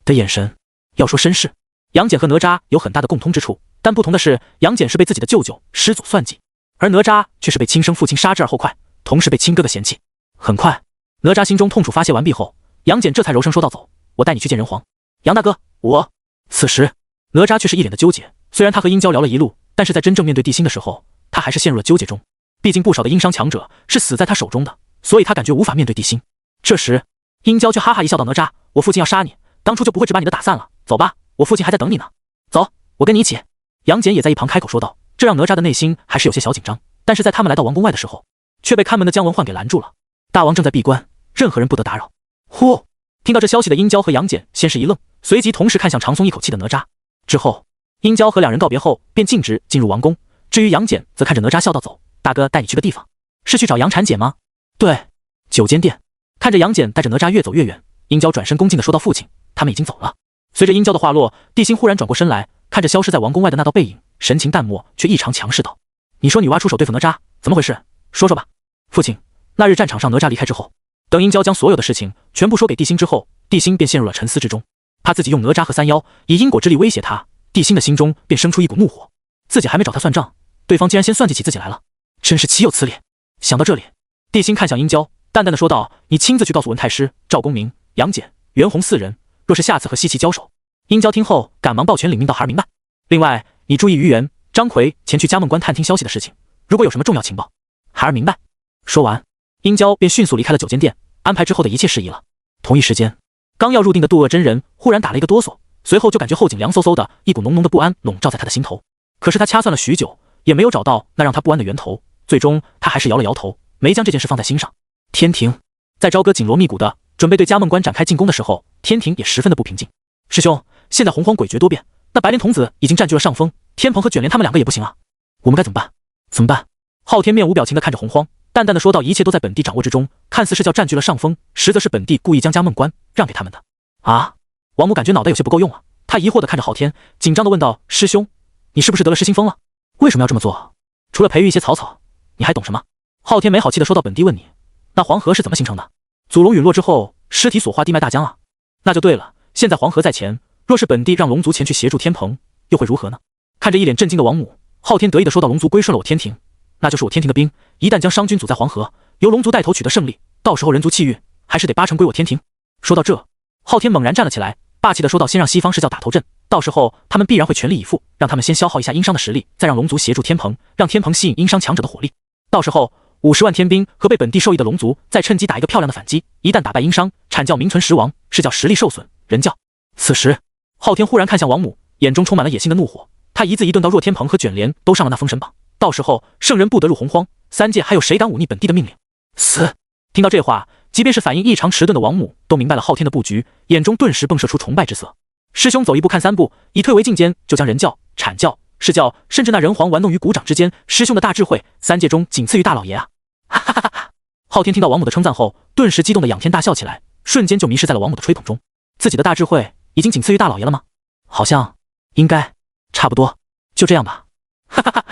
的眼神。要说身世，杨戬和哪吒有很大的共通之处，但不同的是，杨戬是被自己的舅舅师祖算计，而哪吒却是被亲生父亲杀之而后快，同时被亲哥哥嫌弃。很快，哪吒心中痛楚发泄完毕后，杨戬这才柔声说道：“走，我带你去见人皇。”杨大哥，我……此时，哪吒却是一脸的纠结。虽然他和殷郊聊了一路，但是在真正面对地心的时候，他还是陷入了纠结中。毕竟不少的殷商强者是死在他手中的，所以他感觉无法面对地心。这时，殷郊却哈哈一笑道：“哪吒，我父亲要杀你，当初就不会只把你的打散了。走吧，我父亲还在等你呢。走，我跟你一起。”杨戬也在一旁开口说道，这让哪吒的内心还是有些小紧张。但是在他们来到王宫外的时候，却被看门的姜文焕给拦住了。大王正在闭关，任何人不得打扰。呼！听到这消息的殷郊和杨戬先是一愣，随即同时看向长松一口气的哪吒。之后，殷郊和两人告别后，便径直进入王宫。至于杨戬，则看着哪吒笑道：“走，大哥带你去个地方，是去找杨婵姐吗？”“对，九间殿。”看着杨戬带着哪吒越走越远，殷郊转身恭敬地说道：“父亲，他们已经走了。”随着殷郊的话落，地心忽然转过身来，看着消失在王宫外的那道背影，神情淡漠却异常强势道：“你说女娲出手对付哪吒，怎么回事？说说吧。”“父亲，那日战场上哪吒离开之后，等殷郊将所有的事情全部说给地心之后，地心便陷入了沉思之中，怕自己用哪吒和三妖以因果之力威胁他，地心的心中便生出一股怒火。自己还没找他算账，对方竟然先算计起自己来了，真是岂有此理！”想到这里，地心看向殷郊，淡淡的说道：“你亲自去告诉文太师、赵公明、杨戬、袁弘四人，若是下次和西岐交手。”殷郊听后赶忙抱拳领命道：“孩儿明白。另外，你注意于元、张奎前去嘉梦关探听消息的事情，如果有什么重要情报，孩儿明白。”说完，殷郊便迅速离开了九间殿，安排之后的一切事宜了。同一时间，刚要入定的渡恶真人忽然打了一个哆嗦，随后就感觉后颈凉飕飕的，一股浓浓的不安笼罩在他的心头。可是他掐算了许久，也没有找到那让他不安的源头，最终他还是摇了摇头，没将这件事放在心上。天庭在朝歌紧锣密鼓的准备对嘉梦关展开进攻的时候，天庭也十分的不平静。师兄，现在洪荒诡谲多变，那白莲童子已经占据了上风，天蓬和卷帘他们两个也不行啊，我们该怎么办？怎么办？昊天面无表情的看着洪荒，淡淡的说道：“一切都在本地掌握之中，看似是叫占据了上风，实则是本地故意将嘉梦关让给他们的。”啊！王母感觉脑袋有些不够用了，他疑惑的看着昊天，紧张的问道：“师兄，你是不是得了失心疯了？为什么要这么做？除了培育一些草草，你还懂什么？”昊天没好气的说道：“本地问你，那黄河是怎么形成的？祖龙陨落之后，尸体所化地脉大江啊。那就对了，现在黄河在前，若是本地让龙族前去协助天蓬，又会如何呢？”看着一脸震惊的王母，昊天得意的说道：“龙族归顺了我天庭，那就是我天庭的兵，一旦将商军阻在黄河，由龙族带头取得胜利，到时候人族气运还是得80%归我天庭。”说到这，昊天猛然站了起来，霸气的说道：“先让西方是叫打头阵，到时候他们必然会全力以赴，让他们先消耗一下殷商的实力，再让龙族协助天蓬，让天蓬吸引殷商强者的火力，到时候50万天兵和被本地受益的龙族再趁机打一个漂亮的反击，一旦打败殷商，阐教名存实亡，是叫实力受损，人教。”此时，昊天忽然看向王母，眼中充满了野心的怒火。他一字一顿道：“若天蓬和卷帘都上了那封神榜，到时候圣人不得入洪荒，三界还有谁敢忤逆本地的命令？”死！听到这话，即便是反应异常迟钝的王母都明白了昊天的布局，眼中顿时迸射出崇拜之色。师兄走一步看三步，以退为进间就将人教、阐教、释教，甚至那人皇玩弄于股掌之间，师兄的大智慧，三界中仅次于大老爷啊！哈哈哈哈！昊天听到王母的称赞后，顿时激动的仰天大笑起来，瞬间就迷失在了王母的吹捧中。自己的大智慧已经仅次于大老爷了吗？好像，应该，差不多，就这样吧。哈哈哈！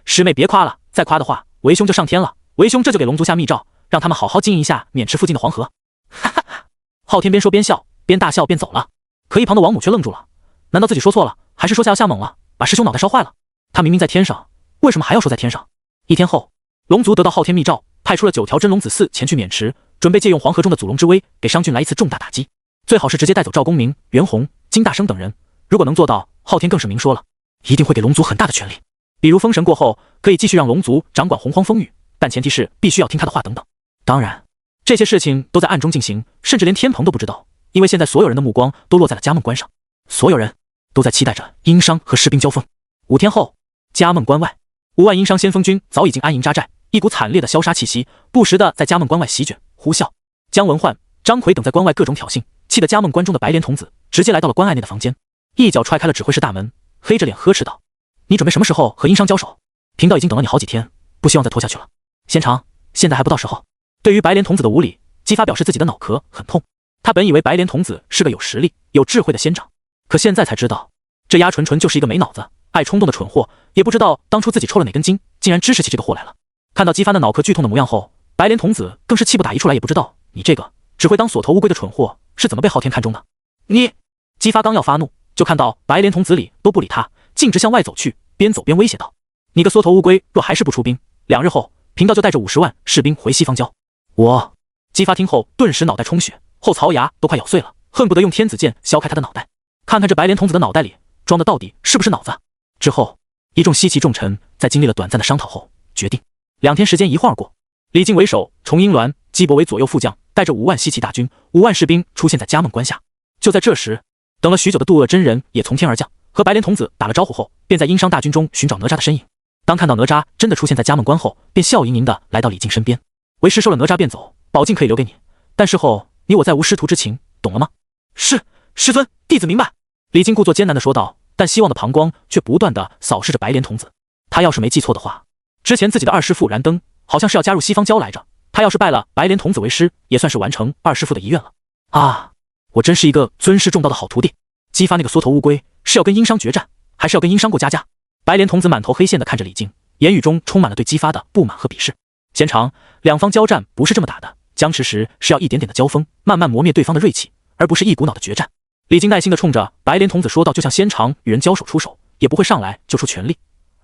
师妹别夸了，再夸的话，为兄就上天了。为兄这就给龙族下密诏，让他们好好经营一下渑池附近的黄河。哈哈哈！昊天边说边笑，边大笑边走了。可一旁的王母却愣住了，难道自己说错了，还是说下要下猛了，把师兄脑袋烧坏了？他明明在天上，为什么还要说在天上？一天后，龙族得到昊天密诏，派出了9条真龙子嗣前去渑池，准备借用黄河中的祖龙之威，给商郡来一次重大打击。最好是直接带走赵公明、袁弘、金大生等人。如果能做到，昊天更是明说了，一定会给龙族很大的权力，比如封神过后可以继续让龙族掌管洪荒风雨，但前提是必须要听他的话等等。当然，这些事情都在暗中进行，甚至连天蓬都不知道，因为现在所有人的目光都落在了嘉梦关上，所有人都在期待着殷商和士兵交锋。5天后，嘉梦关外，5万殷商先锋军早已经安营扎寨，一股惨烈的消杀气息不时的在嘉梦关外席卷呼啸。姜文焕、张奎等在关外各种挑衅，气得嘉梦关中的白莲童子直接来到了关隘内的房间。一脚踹开了指挥室大门，黑着脸呵斥道：“你准备什么时候和殷商交手？贫道已经等了你好几天，不希望再拖下去了。仙长，现在还不到时候。”对于白莲童子的无礼，姬发表示自己的脑壳很痛。他本以为白莲童子是个有实力、有智慧的仙长，可现在才知道，这丫纯纯就是一个没脑子、爱冲动的蠢货，也不知道当初自己抽了哪根筋，竟然支持起这个货来了。看到姬发那脑壳剧痛的模样后，白莲童子更是气不打一处来，也不知道你这个只会当锁头乌龟的蠢货是怎么被昊天看中的。你，姬发刚要发怒，就看到白莲童子理都不理他，径直向外走去，边走边威胁道：“你个缩头乌龟，若还是不出兵，2日后贫道就带着50万士兵回西方交。”我，姬发听后顿时脑袋充血，后槽牙都快咬碎了，恨不得用天子剑削开他的脑袋，看看这白莲童子的脑袋里装的到底是不是脑子。之后，一众西岐重臣在经历了短暂的商讨后，决定2天时间一晃而过。李靖为首，崇英鸾、姬伯为左右副将，带着5万西岐大军、5万士兵出现在嘉梦关下。就在这时，等了许久的渡恶真人也从天而降，和白莲童子打了招呼后，便在殷商大军中寻找哪吒的身影。当看到哪吒真的出现在嘉梦关后，便笑盈盈的来到李靖身边。为师收了哪吒便走，宝镜可以留给你，但事后你我再无师徒之情，懂了吗？是，师尊，弟子明白。李靖故作艰难的说道，但希望的膀光却不断的扫视着白莲童子。他要是没记错的话，之前自己的二师父燃灯好像是要加入西方教来着，他要是拜了白莲童子为师，也算是完成二师父的遗愿了。啊，我真是一个尊师重道的好徒弟。姬发那个缩头乌龟是要跟殷商决战，还是要跟殷商过家家？白莲童子满头黑线的看着李靖，言语中充满了对姬发的不满和鄙视。贤长，两方交战不是这么打的，僵持时是要一点点的交锋，慢慢磨灭对方的锐气，而不是一股脑的决战。李靖耐心的冲着白莲童子说道，就像仙长与人交手出手，也不会上来就出全力，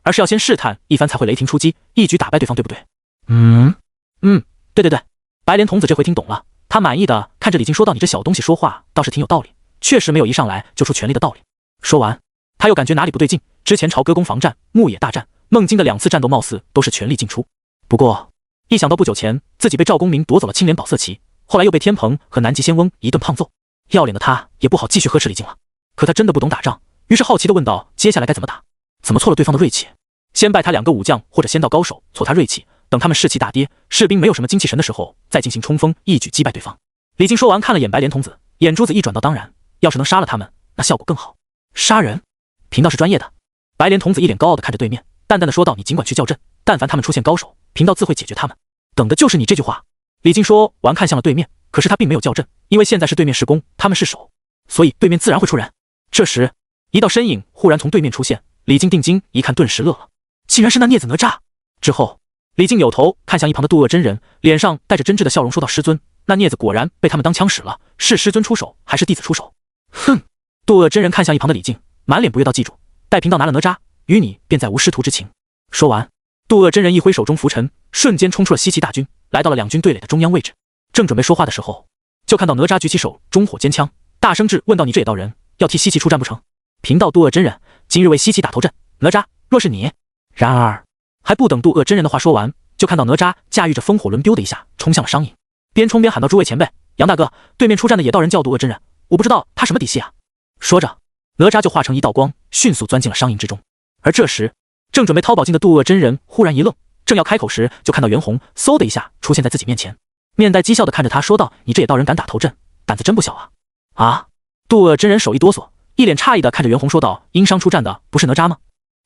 而是要先试探一番才会雷霆出击，一举打败对方，对不对？对。白莲童子这回听懂了，他满意的看着李靖说道，你这小东西说话倒是挺有道理，确实没有一上来就出全力的道理。说完，他又感觉哪里不对劲，之前朝歌宫防战、牧野大战、孟津的2次战斗貌似都是全力进出，不过一想到不久前自己被赵公明夺走了青莲宝色旗，后来又被天蓬和南极仙翁一顿胖揍，要脸的他也不好继续呵斥李靖了。可他真的不懂打仗，于是好奇的问道，接下来该怎么打？怎么挫了对方的锐气？先拜他2个武将或者仙道高手挫他锐气，等他们士气大跌，士兵没有什么精气神的时候，再进行冲锋，一举击败对方。李靖说完看了眼白莲童子，眼珠子一转道，当然，要是能杀了他们，那效果更好。杀人？贫道是专业的。白莲童子一脸高傲的看着对面，淡淡的说道，你尽管去叫阵，但凡他们出现高手，贫道自会解决他们。等的就是你这句话。李靖说完看向了对面，可是他并没有叫阵，因为现在是对面是攻，他们是守，所以对面自然会出人。这时，一道身影忽然从对面出现，李靖定睛一看，顿时乐了，竟然是那孽子哪吒。之后，李靖扭头看向一旁的渡恶真人，脸上带着真挚的笑容说道，师尊，那孽子果然被他们当枪使了，是师尊出手还是弟子出手？哼！渡恶真人看向一旁的李靖，满脸不悦道，记住，待贫道拿了哪吒，与你便再无师徒之情。说完，渡恶真人一挥手中拂尘，瞬间冲出了西岐大军，来到了2军对垒的中央位置。正准备说话的时候，就看到哪吒举起手中火尖枪，大声质问道，你这野道人，要替西岐出战不成？贫道渡恶真人今日为西岐打头阵，哪吒若是你……然而还不等渡恶真人的话说完，就看到哪吒驾驭着风火轮，丢的一下冲向了商营，边冲边喊道，诸位前辈，杨大哥，对面出战的野道人叫渡恶真人，我不知道他什么底细啊。说着，哪吒就化成一道光，迅速钻进了商营之中。而这时，正准备掏宝镜的渡恶真人忽然一愣，正要开口时，就看到袁弘嗖的一下出现在自己面前，面带讥笑的看着他说道，你这野道人敢打头阵，胆子真不小啊！啊！渡恶真人手一哆嗦，一脸诧异的看着袁弘说道，殷商出战的不是哪吒吗？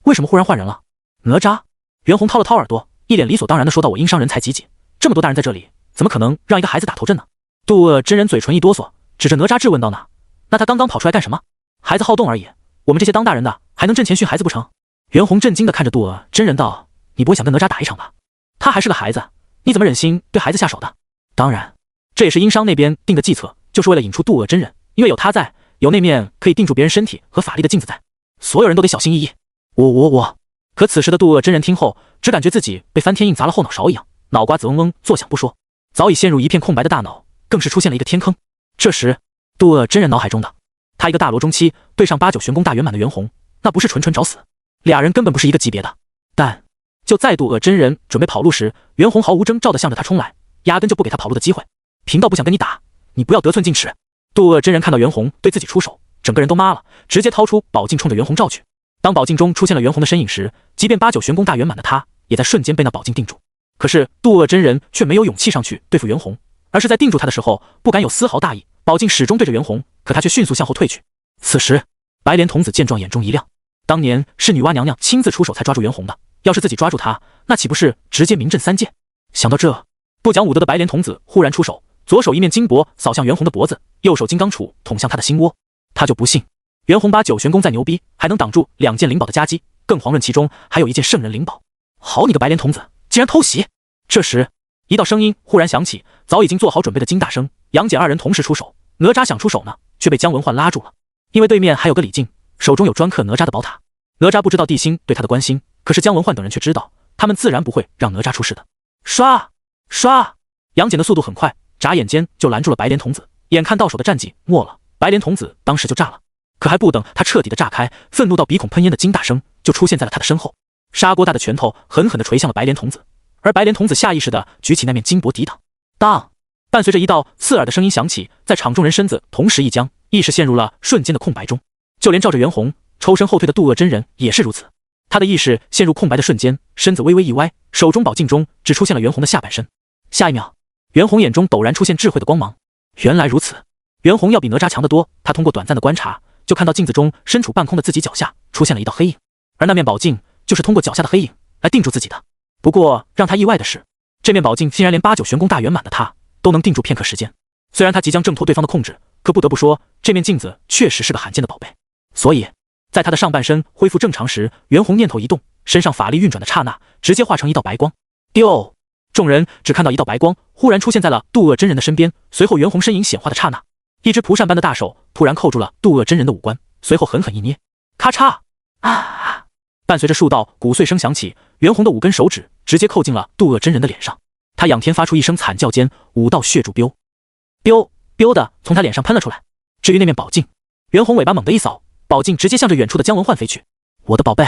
为什么忽然换人了？哪吒？袁弘掏了掏耳朵，一脸理所当然的说道，我殷商人才济济，这么多大人在这里，怎么可能让一个孩子打头阵呢？渡恶真人嘴唇一哆嗦，指着哪吒质问道，那他刚刚跑出来干什么？孩子好动而已，我们这些当大人的还能阵前训孩子不成？袁弘震惊的看着渡恶真人道，你不会想跟哪吒打一场吧？他还是个孩子，你怎么忍心对孩子下手的？当然，这也是殷商那边定的计策，就是为了引出渡恶真人，因为有他在，有那面可以定住别人身体和法力的镜子在，所有人都得小心翼翼。我。可此时的渡恶真人听后，只感觉自己被翻天印砸了后脑勺一样，脑瓜子嗡嗡作响不说，早已陷入一片空白的大脑更是出现了一个天坑。这时，渡恶真人脑海中的他一个大罗中期对上8、9玄功大圆满的袁弘，那不是纯纯找死，俩人根本不是一个级别的。但就在渡恶真人准备跑路时，袁弘毫无征兆的向着他冲来，压根就不给他跑路的机会。贫道不想跟你打，你不要得寸进尺。渡恶真人看到袁弘对自己出手，整个人都麻了，直接掏出宝镜冲着袁弘照去。当宝镜中出现了袁弘的身影时，即便8、9玄功大圆满的他，也在瞬间被那宝镜定住。可是渡恶真人却没有勇气上去对付袁弘，而是在定住他的时候不敢有丝毫大意，宝镜始终对着袁弘，可他却迅速向后退去。此时白莲童子见状，眼中一亮，当年是女娲娘娘亲自出手才抓住袁弘的，要是自己抓住他，那岂不是直接名震三界？想到这，不讲武德的白莲童子忽然出手，左手一面金箔扫向袁弘的脖子，右手金刚杵捅向他的心窝。他就不信袁弘把九玄功再牛逼，还能挡住2件灵宝的夹击，更遑论其中还有一件圣人灵宝。好你个白莲童子，竟然偷袭！这时，一道声音忽然响起，早已经做好准备的金大生、杨戬2人同时出手。哪吒想出手呢，却被姜文焕拉住了，因为对面还有个李靖，手中有专克哪吒的宝塔。哪吒不知道地心对他的关心，可是姜文焕等人却知道，他们自然不会让哪吒出事的。刷刷，杨戬的速度很快，眨眼间就拦住了白莲童子。眼看到手的战绩没了，白莲童子当时就炸了。可还不等他彻底的炸开，愤怒到鼻孔喷烟的金大生就出现在了他的身后，砂锅大的拳头狠狠地捶向了白莲童子，而白莲童子下意识地举起那面金箔抵挡。当，伴随着一道刺耳的声音响起，在场众人身子同时一僵，意识陷入了瞬间的空白中。就连罩着袁弘抽身后退的渡厄真人也是如此，他的意识陷入空白的瞬间，身子微微一歪，手中宝镜中只出现了袁弘的下半身。下一秒，袁弘眼中陡然出现智慧的光芒。原来如此，袁弘要比哪吒强得多。他通过短暂的观察，就看到镜子中身处半空的自己脚下出现了一道黑影，而那面宝镜就是通过脚下的黑影来定住自己的。不过让他意外的是，这面宝镜竟然连8、9玄功大圆满的他都能定住片刻时间。虽然他即将挣脱对方的控制，可不得不说，这面镜子确实是个罕见的宝贝。所以在他的上半身恢复正常时，袁弘念头一动，身上法力运转的刹那，直接化成一道白光。丢！众人只看到一道白光忽然出现在了渡厄真人的身边，随后袁弘身影显化的刹那，一只蒲扇般的大手突然扣住了渡厄真人的五官，随后狠狠一捏，咔嚓！啊！伴随着数道骨碎声响起，袁弘的5根手指直接扣进了渡厄真人的脸上。他仰天发出一声惨叫间，5道血柱biu的从他脸上喷了出来。至于那面宝镜，袁弘尾巴猛地一扫，宝镜直接向着远处的姜文焕飞去。我的宝贝！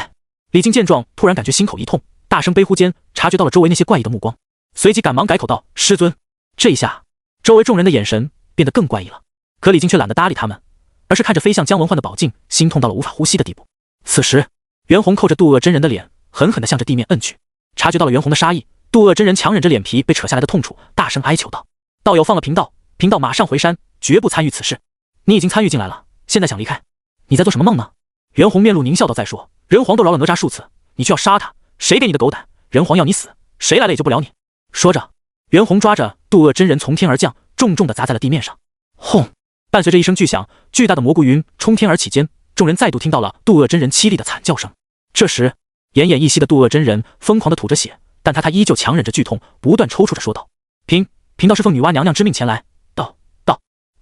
李靖见状，突然感觉心口一痛，大声悲呼间察觉到了周围那些怪异的目光，随即赶忙改口道：“师尊。”这一下，周围众人的眼神变得更怪异了。可李靖却懒得搭理他们，而是看着飞向姜文焕的宝镜，心痛到了无法呼吸的地步。此时，袁弘扣着渡厄真人的脸，狠狠地向着地面摁去。察觉到了袁弘的杀意，渡厄真人强忍着脸皮被扯下来的痛楚，大声哀求道：“道友放了贫道，贫道马上回山，绝不参与此事。你已经参与进来了，现在想离开，你在做什么梦呢？”袁弘面露狞笑道：“再说，人皇都饶了哪吒数次，你却要杀他，谁给你的狗胆？人皇要你死，谁来了也救不了你。”说着，袁弘抓着渡厄真人从天而降，重重地砸在了地面上。轰！伴随着一声巨响，巨大的蘑菇云冲天而起间，众人再度听到了渡厄真人凄厉的惨叫声。这时，奄奄一息的渡厄真人疯狂地吐着血，但他依旧强忍着剧痛，不断抽搐着说道：“贫道是奉女娲娘娘之命前来。道，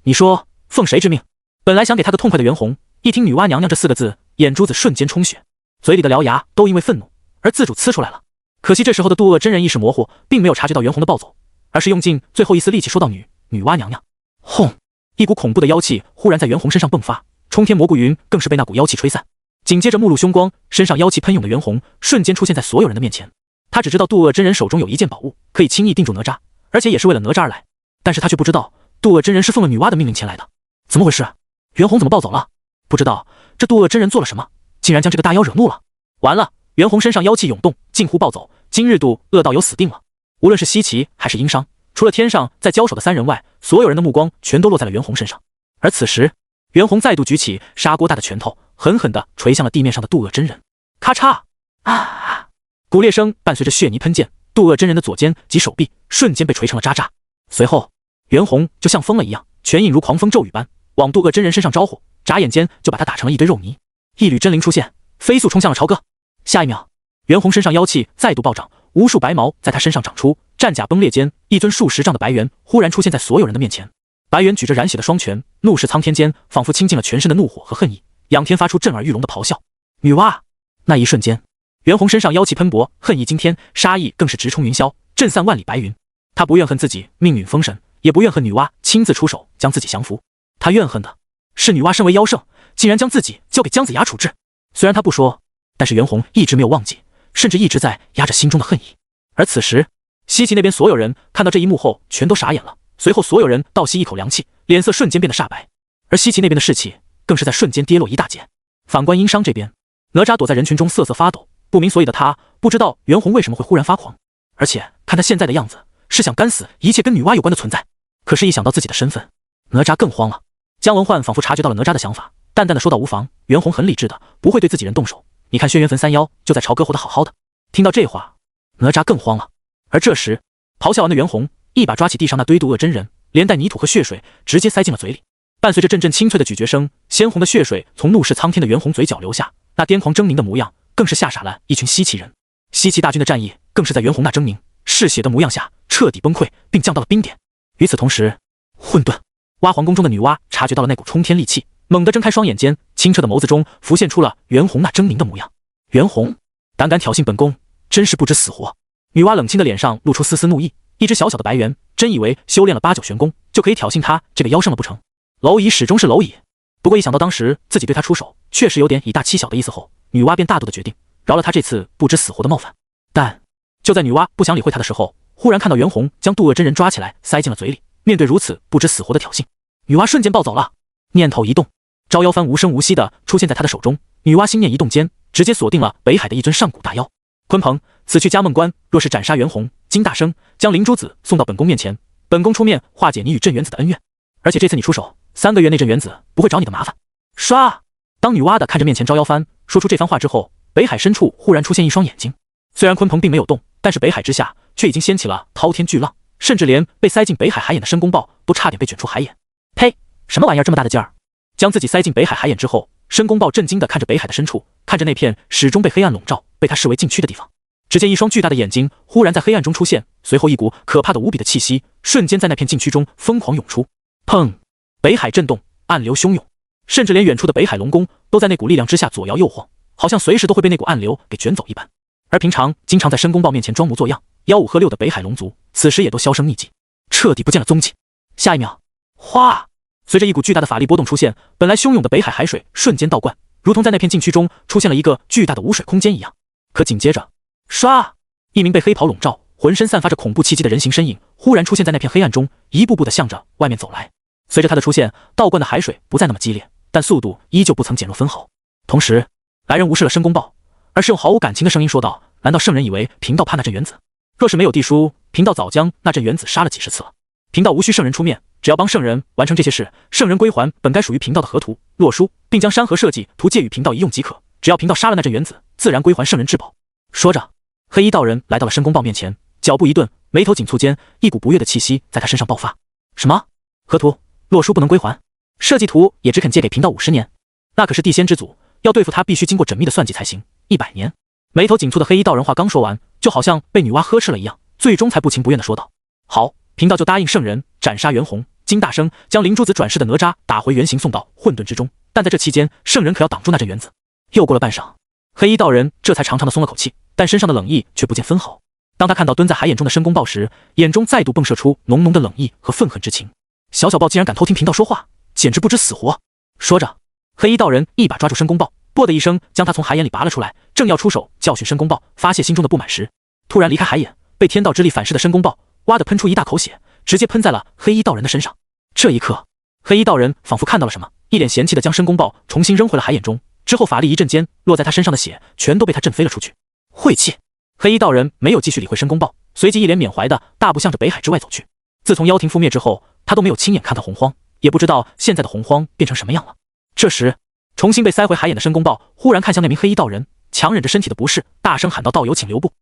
你说奉谁之命？”本来想给他个痛快的袁弘，一听女娲娘娘这4个字，眼珠子瞬间充血，嘴里的獠牙都因为愤怒而自主呲出来了。可惜这时候的渡厄真人意识模糊，并没有察觉到袁弘的暴走，而是用尽最后一丝力气说道：“女娲娘娘。”轰！一股恐怖的妖气忽然在袁弘身上迸发，冲天蘑菇云更是被那股妖气吹散。紧接着目露凶光，身上妖气喷涌的袁弘瞬间出现在所有人的面前。他只知道渡厄真人手中有一件宝物，可以轻易定住哪吒，而且也是为了哪吒而来。但是他却不知道渡厄真人是奉了女娲的命令前来的。怎么回事？袁弘怎么暴走了？不知道这渡厄真人做了什么，竟然将这个大妖惹怒了。完了！袁弘身上妖气涌动，近乎暴走，今日渡厄道友死定了。无论是西岐还是殷商，除了天上在交手的3人外，所有人的目光全都落在了袁弘身上。而此时，袁弘再度举起砂锅大的拳头，狠狠地捶向了地面上的渡厄真人。咔嚓！啊！骨裂声伴随着血泥喷溅，渡厄真人的左肩及手臂瞬间被捶成了渣渣。随后，袁弘就像疯了一样，拳印如狂风骤雨般往渡厄真人身上招呼，眨眼间就把他打成了一堆肉泥。一缕真灵出现，飞速冲向了朝歌。下一秒，袁弘身上妖气再度暴涨，无数白毛在他身上长出，战甲崩裂间，一尊数10丈的白猿忽然出现在所有人的面前。白猿举着染血的双拳，怒视苍天间，仿佛倾尽了全身的怒火和恨意，仰天发出震耳欲聋的咆哮。女娲！那一瞬间，袁弘身上妖气喷薄，恨意惊天，杀意更是直冲云霄，震散万里白云。他不怨恨自己命运封神，也不怨恨女娲亲自出手将自己降服，他怨恨的是女娲身为妖圣，竟然将自己交给姜子牙处置。虽然他不说，但是袁弘一直没有忘记，甚至一直在压着心中的恨意。而此时，西岐那边所有人看到这一幕后，全都傻眼了。随后，所有人倒吸一口凉气，脸色瞬间变得煞白。而西岐那边的士气更是在瞬间跌落一大截。反观殷商这边，哪吒躲在人群中瑟瑟发抖，不明所以的他不知道袁弘为什么会忽然发狂，而且看他现在的样子，是想干死一切跟女娲有关的存在。可是，一想到自己的身份，哪吒更慌了。姜文焕仿佛察觉到了哪吒的想法，淡淡的说道：“无妨，袁弘很理智的，不会对自己人动手。你看轩辕坟三妖就在朝歌活得好好的。”听到这话，哪吒更慌了。而这时，咆哮完的袁弘一把抓起地上那堆渡恶真人，连带泥土和血水直接塞进了嘴里。伴随着阵阵清脆的咀嚼声，鲜红的血水从怒视苍天的袁弘嘴角流下，那癫狂狰狞的模样更是吓傻了一群西岐人。西岐大军的战意更是在袁弘那狰狞嗜血的模样下彻底崩溃，并降到了冰点。与此同时，混沌蛙皇宫中的女娲察觉到了那股冲天戾气，猛地睁开双眼间，清澈的眸子中浮现出了袁弘那狰狞的模样。袁弘胆敢挑衅本宫，真是不知死活。女娲冷清的脸上露出丝丝怒意，一只小小的白猿真以为修炼了8、9玄功就可以挑衅他这个妖圣了不成？蝼蚁始终是蝼蚁。不过一想到当时自己对他出手确实有点以大欺小的意思后，女娲便大度的决定饶了他这次不知死活的冒犯。但就在女娲不想理会他的时候，忽然看到袁弘将渡恶真人抓起来塞进了嘴里。面对如此不知死活的挑衅，女娲瞬间暴走了，念头一动，招妖幡无声无息地出现在她的手中。女娲心念一动间，直接锁定了北海的一尊上古大妖。鲲鹏，此去嘉梦关，若是斩杀袁弘，金大生将灵珠子送到本宫面前，本宫出面化解你与镇元子的恩怨。而且这次你出手，3个月内镇元子不会找你的麻烦。唰！当女娲的看着面前招妖幡说出这番话之后，北海深处忽然出现一双眼睛。虽然鲲鹏并没有动，但是北海之下却已经掀起了滔天巨浪，甚至连被塞进北海海眼的申公豹都差点被卷出海眼。呸！什么玩意儿这么大的劲儿？将自己塞进北海海眼之后，申公豹震惊地看着北海的深处，看着那片始终被黑暗笼罩、被他视为禁区的地方。只见一双巨大的眼睛忽然在黑暗中出现，随后一股可怕的无比的气息瞬间在那片禁区中疯狂涌出。砰！北海震动，暗流汹涌，甚至连远处的北海龙宫都在那股力量之下左摇右晃，好像随时都会被那股暗流给卷走一般。而平常经常在申公豹面前装模作样、吆五喝六的北海龙族，此时也都销声匿迹，彻底不见了踪迹。下一秒，哗！随着一股巨大的法力波动出现，本来汹涌的北海海水瞬间倒灌，如同在那片禁区中出现了一个巨大的无水空间一样。可紧接着，唰！一名被黑袍笼罩、浑身散发着恐怖气息的人形身影忽然出现在那片黑暗中，一步步地向着外面走来。随着他的出现，倒灌的海水不再那么激烈，但速度依旧不曾减弱分毫。同时，来人无视了申公豹，而是用毫无感情的声音说道：“难道圣人以为贫道怕那镇元子？若是没有地书，贫道早将那镇元子杀了几十次了。贫道无需圣人出面，只要帮圣人完成这些事，圣人归还本该属于贫道的河图、洛书，并将山河设计图借与贫道一用即可。只要贫道杀了那镇元子，自然归还圣人至宝。”说着，黑衣道人来到了申公豹面前，脚步一顿，眉头紧蹙间，一股不悦的气息在他身上爆发。什么？河图、洛书不能归还？设计图也只肯借给贫道50年？那可是地仙之祖，要对付他必须经过缜密的算计才行，100年。眉头紧蹙的黑衣道人话刚说完，就好像被女娲呵斥了一样，最终才不情不愿地说道：“好，贫道就答应圣人斩杀袁弘、金大生，将灵珠子转世的哪吒打回原形，送到混沌之中。但在这期间，圣人可要挡住那镇元子。”又过了半晌，黑衣道人这才长长的松了口气，但身上的冷意却不见分毫。当他看到蹲在海眼中的申公豹时，眼中再度迸射出浓浓的冷意和愤恨之情。小豹竟然敢偷听贫道说话，简直不知死活！说着，黑衣道人一把抓住申公豹，啵的一声将他从海眼里拔了出来，正要出手教训申公豹，发泄心中的不满时，突然离开海眼，被天道之力反噬的申公豹哇的喷出一大口血，直接喷在了黑衣道人的身上。这一刻，黑衣道人仿佛看到了什么，一脸嫌弃地将申公豹重新扔回了海眼中，之后法力一阵间落在他身上的血全都被他震飞了出去。晦气！黑衣道人没有继续理会申公豹，随即一脸缅怀地大步向着北海之外走去。自从妖庭覆灭之后，他都没有亲眼看到洪荒，也不知道现在的洪荒变成什么样了。这时，重新被塞回海眼的申公豹忽然看向那名黑衣道人，强忍着身体的不适，大声喊道：“道友请留步。”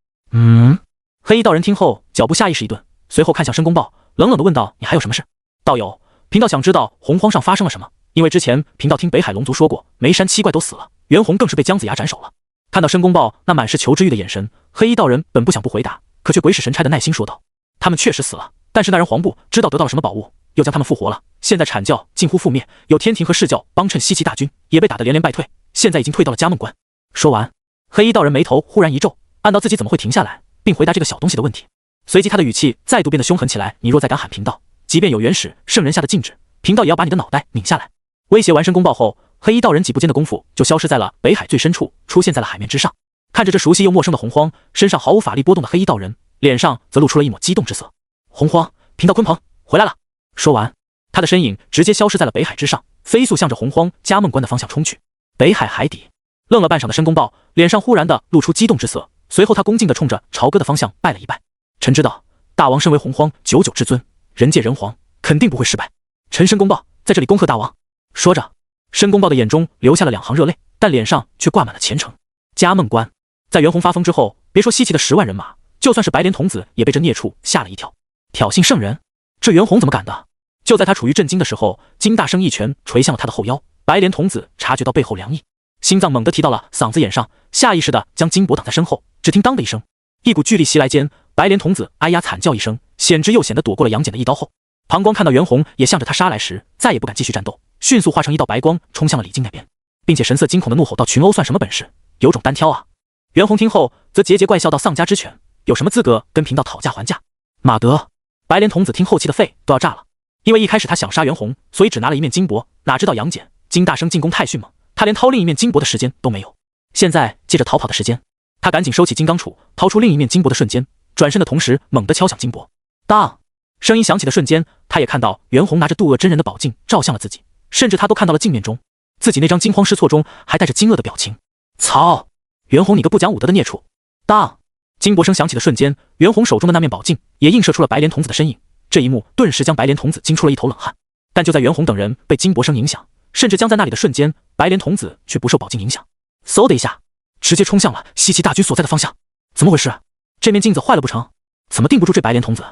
黑衣道人听后脚步下意识一顿，随后看向申公豹，冷冷地问道：“你还有什么事？”道友，贫道想知道洪荒上发生了什么，因为之前贫道听北海龙族说过，眉山7怪都死了，袁弘更是被姜子牙斩首了。看到申公豹那满是求知欲的眼神，黑衣道人本不想不回答，可却鬼使神差的耐心说道：“他们确实死了，但是那人黄布知道得到了什么宝物，又将他们复活了。现在阐教近乎覆灭，有天庭和释教帮衬西岐大军，也被打得连连败退，现在已经退到了嘉梦关。”说完，黑衣道人眉头忽然一皱，暗道自己怎么会停下来，并回答这个小东西的问题。随即他的语气再度变得凶狠起来：“你若再敢喊贫道，即便有元始圣人下的禁止，贫道也要把你的脑袋拧下来。”威胁完申公豹后，黑衣道人几步间的功夫就消失在了北海最深处，出现在了海面之上。看着这熟悉又陌生的洪荒，身上毫无法力波动的黑衣道人脸上则露出了一抹激动之色。洪荒，贫道鲲鹏回来了！说完，他的身影直接消失在了北海之上，飞速向着洪荒嘉梦关的方向冲去。北海海底，愣了半晌的申公豹脸上忽然的露出激动之色，随后他恭敬地冲着朝歌的方向拜了一拜。臣知道，大王身为洪荒久久至尊，人界人皇，肯定不会失败。臣申公豹在这里恭贺大王。说着，申公豹的眼中流下了2行热泪，但脸上却挂满了虔诚。嘉梦关，在袁弘发疯之后，别说西岐的10万人马，就算是白莲童子也被这孽畜吓了一跳。挑衅圣人，这袁弘怎么敢的？就在他处于震惊的时候，金大生一拳捶向了他的后腰。白莲童子察觉到背后凉意，心脏猛地提到了嗓子眼上，下意识地将金帛挡在身后。只听当的一声，一股巨力袭来间，白莲童子哎呀惨叫一声，险之又险地躲过了杨戬的一刀后，庞光看到袁弘也向着他杀来时，再也不敢继续战斗，迅速化成一道白光冲向了李靖那边，并且神色惊恐地怒吼道：“群殴算什么本事？有种单挑啊！”袁弘听后则桀桀怪笑道：“丧家之犬，有什么资格跟贫道讨价还价？”马德，白莲童子听后气的肺都要炸了，因为一开始他想杀袁弘，所以只拿了一面金帛，哪知道杨戬、金大生进攻太迅猛，他连掏另一面金帛的时间都没有。现在借着逃跑的时间，他赶紧收起金刚杵，掏出另一面金帛的瞬间，转身的同时猛地敲响金帛。当声音响起的瞬间，他也看到袁弘拿着渡恶真人的宝镜照向了自己，甚至他都看到了镜面中自己那张惊慌失措中还带着惊愕的表情。操！袁弘你个不讲武德的孽畜！当金帛声响起的瞬间，袁弘手中的那面宝镜也映射出了白莲童子的身影，这一幕顿时将白莲童子惊出了一头冷汗。但就在袁弘等人被金帛声影响，甚至将在那里的瞬间，白莲童子却不受宝镜影响，嗖的一下直接冲向了西岐大军所在的方向。怎么回事？这面镜子坏了不成？怎么定不住这白莲童子？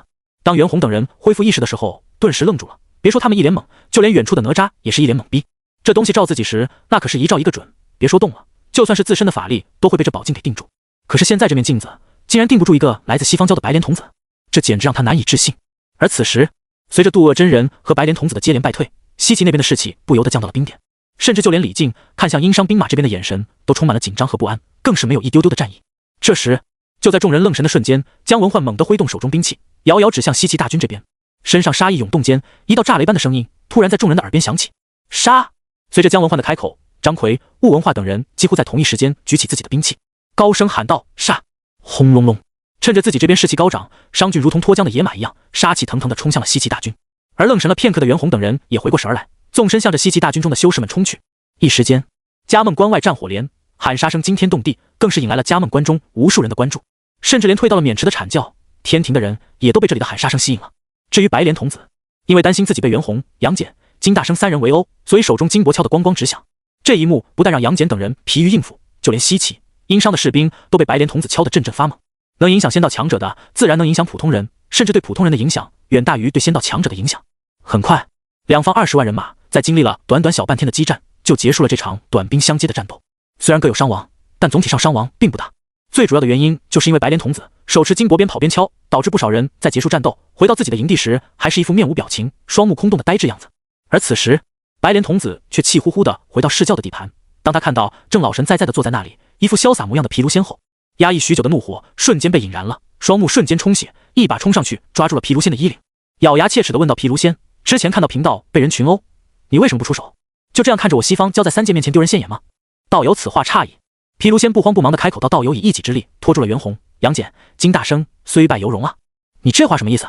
当袁弘等人恢复意识的时候，顿时愣住了。别说他们一脸懵，就连远处的哪吒也是一脸懵逼。这东西照自己时，那可是一照一个准，别说动了，就算是自身的法力都会被这宝镜给定住。可是现在这面镜子竟然定不住一个来自西方教的白莲童子，这简直让他难以置信。而此时，随着渡恶真人和白莲童子的接连败退，西岐那边的士气不由得降到了冰点，甚至就连李靖看向殷商兵马这边的眼神都充满了紧张和不安，更是没有一丢丢的战意。这时，就在众人愣神的瞬间，姜文焕猛地挥动手中兵器，遥遥指向西岐大军这边，身上杀意涌动间，一道炸雷般的声音突然在众人的耳边响起：“杀！”随着姜文焕的开口，张奎、雾文化等人几乎在同一时间举起自己的兵器，高声喊道：“杀！”轰隆隆，趁着自己这边士气高涨，商俊如同脱缰的野马一样，杀气腾腾地冲向了西岐大军。而愣神了片刻的袁弘等人也回过神来，纵身向着西岐大军中的修士们冲去。一时间，嘉梦关外战火连，喊杀声惊天动地，更是引来了嘉梦关中无数人的关注，甚至连退到了渑池的阐教、天庭的人也都被这里的喊杀声吸引了。至于白莲童子，因为担心自己被袁弘、杨戬、金大生3人围殴，所以手中金帛敲得咣咣直响。这一幕不但让杨戬等人疲于应付，就连西岐、殷商的士兵都被白莲童子敲得阵阵发懵。能影响仙道强者的，自然能影响普通人，甚至对普通人的影响远大于对仙道强者的影响。很快，两方20万人马在经历了短短小半天的激战，就结束了这场短兵相接的战斗。虽然各有伤亡，但总体上伤亡并不大。最主要的原因就是因为白莲童子手持金帛边跑边敲，导致不少人在结束战斗回到自己的营地时，还是一副面无表情、双目空洞的呆滞样子。而此时，白莲童子却气呼呼地回到释教的地盘。当他看到正老神在在地坐在那里，一副潇洒模样的毗卢仙后，压抑许久的怒火瞬间被引燃了，双目瞬间充血，一把冲上去抓住了毗卢仙的衣领，咬牙切齿地问道：“毗卢仙，之前看到贫道被人群殴，你为什么不出手？就这样看着我西方教在3界面前丢人现眼吗？”道友此话差矣。毗卢仙不慌不忙地开口道：“道友以一己之力拖住了袁弘、杨戬、金大生，虽败犹荣啊。”你这话什么意思？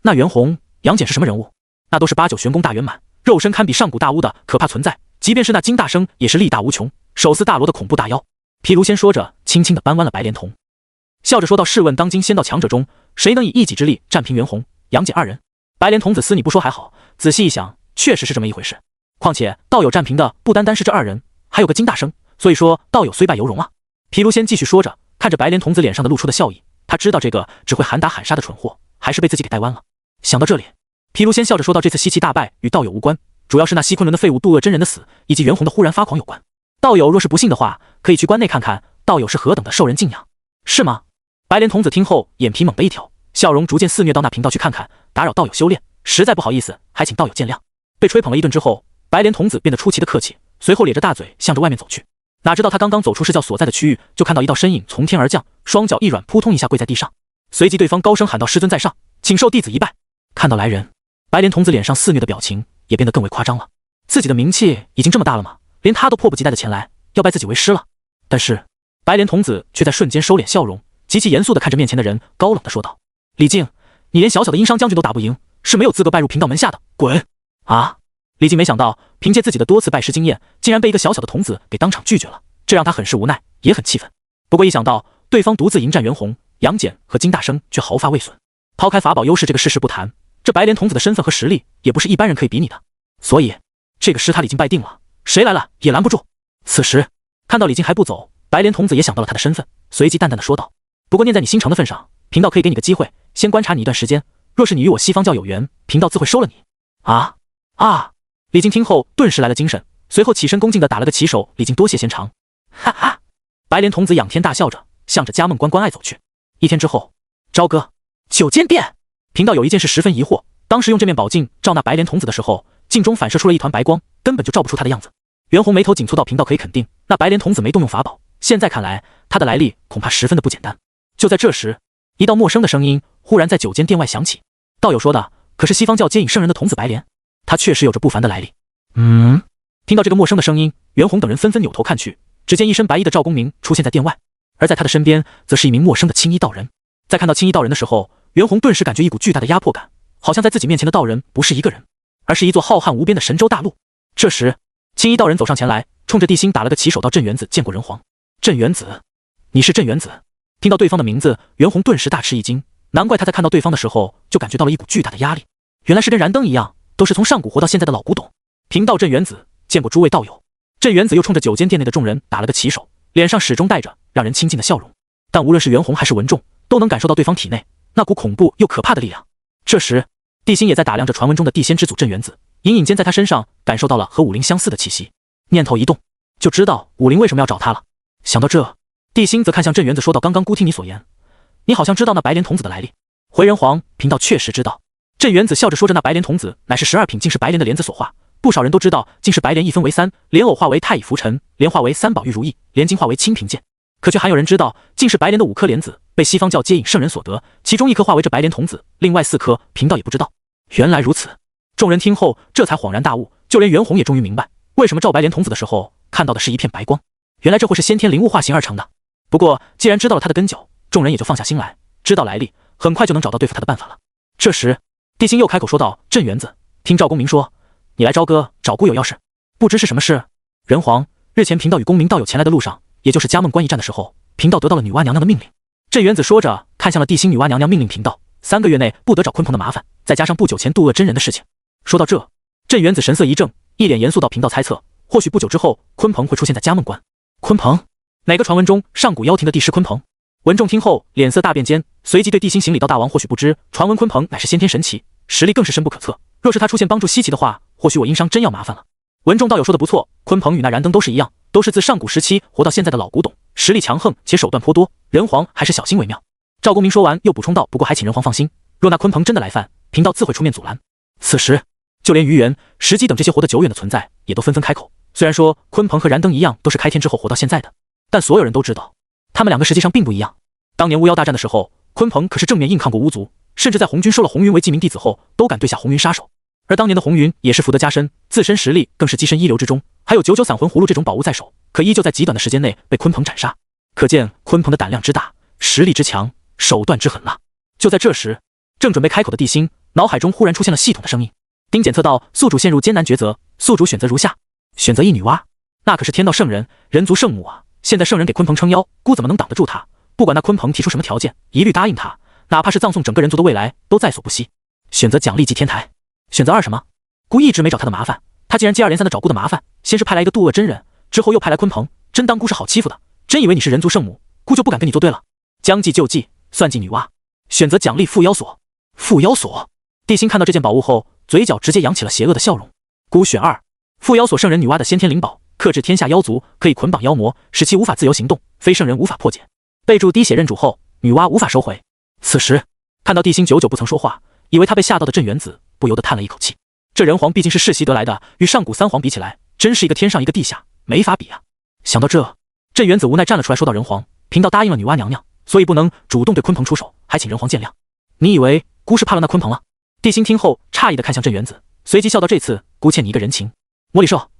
那袁弘、杨戬是什么人物？那都是8、9玄功大圆满，肉身堪比上古大巫的可怕存在，即便是那金大生也是力大无穷，手撕大罗的恐怖大妖。毗卢仙说着，轻轻地扳弯了白莲童，笑着说道：“试问当今仙道强者中，谁能以一己之力战平袁弘、杨戬2人？”白莲童子思你不说还好，仔细一想，确实是这么一回事。况且道友战平的不单单是这2人，还有个金大生，所以说道友虽败犹荣啊。毗卢仙继续说着，看着白莲童子脸上的露出的笑意，他知道这个只会喊打喊杀的蠢货，还是被自己给带弯了。想到这里，毗卢仙笑着说道：“这次西岐大败与道友无关，主要是那西昆仑的废物渡恶真人的死，以及袁弘的忽然发狂有关。道友若是不信的话，可以去关内看看道友是何等的受人敬仰，是吗？”白莲童子听后眼皮猛地一挑，笑容逐渐肆虐到：“那贫道去看看，打扰道友修炼，实在不好意思，还请道友见谅。”被吹捧了一顿之后，白莲童子变得出奇的客气，随后咧着大嘴向着外面走去。哪知道他刚刚走出释教所在的区域，就看到一道身影从天而降，双脚一软，扑通一下跪在地上。随即对方高声喊道：“师尊在上，请受弟子一拜。”看到来人，白莲童子脸上肆虐的表情也变得更为夸张了。自己的名气已经这么大了吗？连他都迫不及待的前来，要拜自己为师了。但是白莲童子却在瞬间收敛笑容，极其严肃地看着面前的人，高冷地说道：“李靖，你连小小的殷商将军都打不赢，是没有资格拜入贫道门下的，滚！”啊！李靖没想到凭借自己的多次拜师经验，竟然被一个小小的童子给当场拒绝了，这让他很是无奈，也很气愤。不过一想到对方独自迎战袁弘、杨戬和金大生却毫发未损，抛开法宝优势这个事实不谈，这白莲童子的身份和实力也不是一般人可以比拟的，所以这个师他已经败定了，谁来了也拦不住。此时看到李靖还不走，白莲童子也想到了他的身份，随即淡淡的说道：不过念在你心诚的份上，贫道可以给你个机会，先观察你一段时间，若是你与我西方教有缘，贫道自会收了你。啊！李靖听后顿时来了精神，随后起身恭敬的打了个旗手，李靖多谢仙长。哈哈！白莲童子仰天大笑着，向着嘉梦关关隘走去。一天之后，朝歌九间殿，贫道有一件事十分疑惑，当时用这面宝镜照那白莲童子的时候，镜中反射出了一团白光，根本就照不出他的样子。袁弘眉头紧蹙道：贫道可以肯定，那白莲童子没动用法宝，现在看来，他的来历恐怕十分的不简单。就在这时，一道陌生的声音忽然在九间殿外响起。道友说的可是西方教接引圣人的童子白莲，他确实有着不凡的来历。听到这个陌生的声音，袁弘等人纷纷扭头看去，只见一身白衣的赵公明出现在殿外，而在他的身边则是一名陌生的青衣道人。在看到青衣道人的时候，袁弘顿时感觉一股巨大的压迫感，好像在自己面前的道人不是一个人，而是一座浩瀚无边的神州大陆。这时青衣道人走上前来，冲着地心打了个旗手，道：镇元子见过人皇。镇元子，你是镇元子？听到对方的名字，袁弘顿时大吃一惊，难怪他在看到对方的时候就感觉到了一股巨大的压力，原来是跟燃灯一样，都是从上古活到现在的老古董。贫道镇元子见过诸位道友。镇元子又冲着九间殿内的众人打了个旗手，脸上始终带着让人亲近的笑容，但无论是袁弘还是文仲，都能感受到对方体内那股恐怖又可怕的力量。这时地心也在打量着传闻中的地仙之祖镇元子，隐隐间在他身上感受到了和武灵相似的气息，念头一动，就知道武灵为什么要找他了。想到这，地心则看向镇元子说道：刚刚孤听你所言，你好像知道那白莲童子的来历。回人皇，贫道确实知道。镇元子笑着说着，那白莲童子乃是12品进士白莲的莲子所化，不少人都知道进士白莲一分为3，莲藕化为太乙浮尘，莲化为3宝玉如意，莲晶化为清平剑，可却还有人知道进士白莲的5颗莲子被西方教接引圣人所得，其中1颗化为这白莲童子，另外4颗贫道也不知道。原来如此，众人听后这才恍然大悟，就连袁弘也终于明白为什么照白莲童子的时候看到的是一片白光，原来这会是先天灵物化形而成的。不过既然知道了他的根脚，众人也就放下心来，知道来历，很快就能找到对付他的办法了。这时地心又开口说道：镇元子，听赵公明说你来朝歌找孤有要事，不知是什么事？人皇，日前贫道与公明道友前来的路上，也就是嘉梦关一战的时候，贫道得到了女娲娘娘的命令。镇元子说着看向了地心，女娲娘娘命令贫道3个月内不得找鲲鹏的麻烦，再加上不久前渡恶真人的事情。说到这，镇元子神色一正，一脸严肃道：贫道猜测，或许不久之后鲲鹏会出现在嘉梦关。鲲鹏？哪个传闻中上古妖庭的帝师鲲鹏？文仲听后脸色大变间，随即对地心行礼道：大王或许不知，传闻鲲鹏乃是先天神奇，实力更是深不可测，若是他出现帮助西岐的话，或许我殷商真要麻烦了。文仲道友说的不错，鲲鹏与那燃灯都是一样，都是自上古时期活到现在的老古董，实力强横且手段颇多，人皇还是小心为妙。赵公明说完又补充道：不过还请人皇放心，若那鲲鹏真的来犯，贫道自会出面阻拦。此时就连于元、石矶等这些活得久远的存在也都纷纷开口，虽然说鲲鹏和燃灯一样都是开天之后活到现在的，但所有人都知道他们两个实际上并不一样。当年巫妖大战的时候，鲲鹏可是正面硬抗过巫族，甚至在红军收了红云为记名弟子后都敢对下红云杀手，而当年的红云也是福德加身，自身实力更是跻身一流之中，还有99散魂葫芦这种宝物在手，可依旧在极短的时间内被鲲鹏斩杀，可见鲲鹏的胆量之大，实力之强，手段之狠辣。就在这时，正准备开口的地心脑海中忽然出现了系统的声音，丁检测到宿主陷入艰难抉择，宿主选择如下：选择一女娲，那可是天道圣人，人族圣母啊，现在圣人给鲲鹏撑腰，孤怎么能挡得住他？不管那鲲鹏提出什么条件，一律答应他，哪怕是葬送整个人族的未来都在所不惜。选择奖励即天台。选择2什么？孤一直没找他的麻烦，他竟然接二连三的找孤的麻烦，先是派来一个渡恶真人，之后又派来鲲鹏，真当孤是好欺负的，真以为你是人族圣母，孤就不敢跟你作对了。将计就计，算计女娲。选择奖励缚妖锁。缚妖锁。地心看到这件宝物后，嘴角直接扬起了邪恶的笑容。孤选2。缚妖锁，圣人女娲的先天灵宝，克制天下妖族，可以捆绑妖魔，使其无法自由行动，非圣人无法破解。备注滴血认主后，女娲无法收回。此时看到地心久久不曾说话，以为他被吓到的镇元子不由得叹了一口气。这人皇毕竟是世袭得来的，与上古3皇比起来，真是一个天上一个地下，没法比啊。想到这，镇元子无奈站了出来说道：人皇，贫道答应了女娲娘娘，所以不能主动对鲲鹏出手，还请人皇见谅。你以为孤是怕了那鲲鹏了？地心听后诧异的看向镇元子，随即笑道：这次孤欠你一个人情。魔礼寿，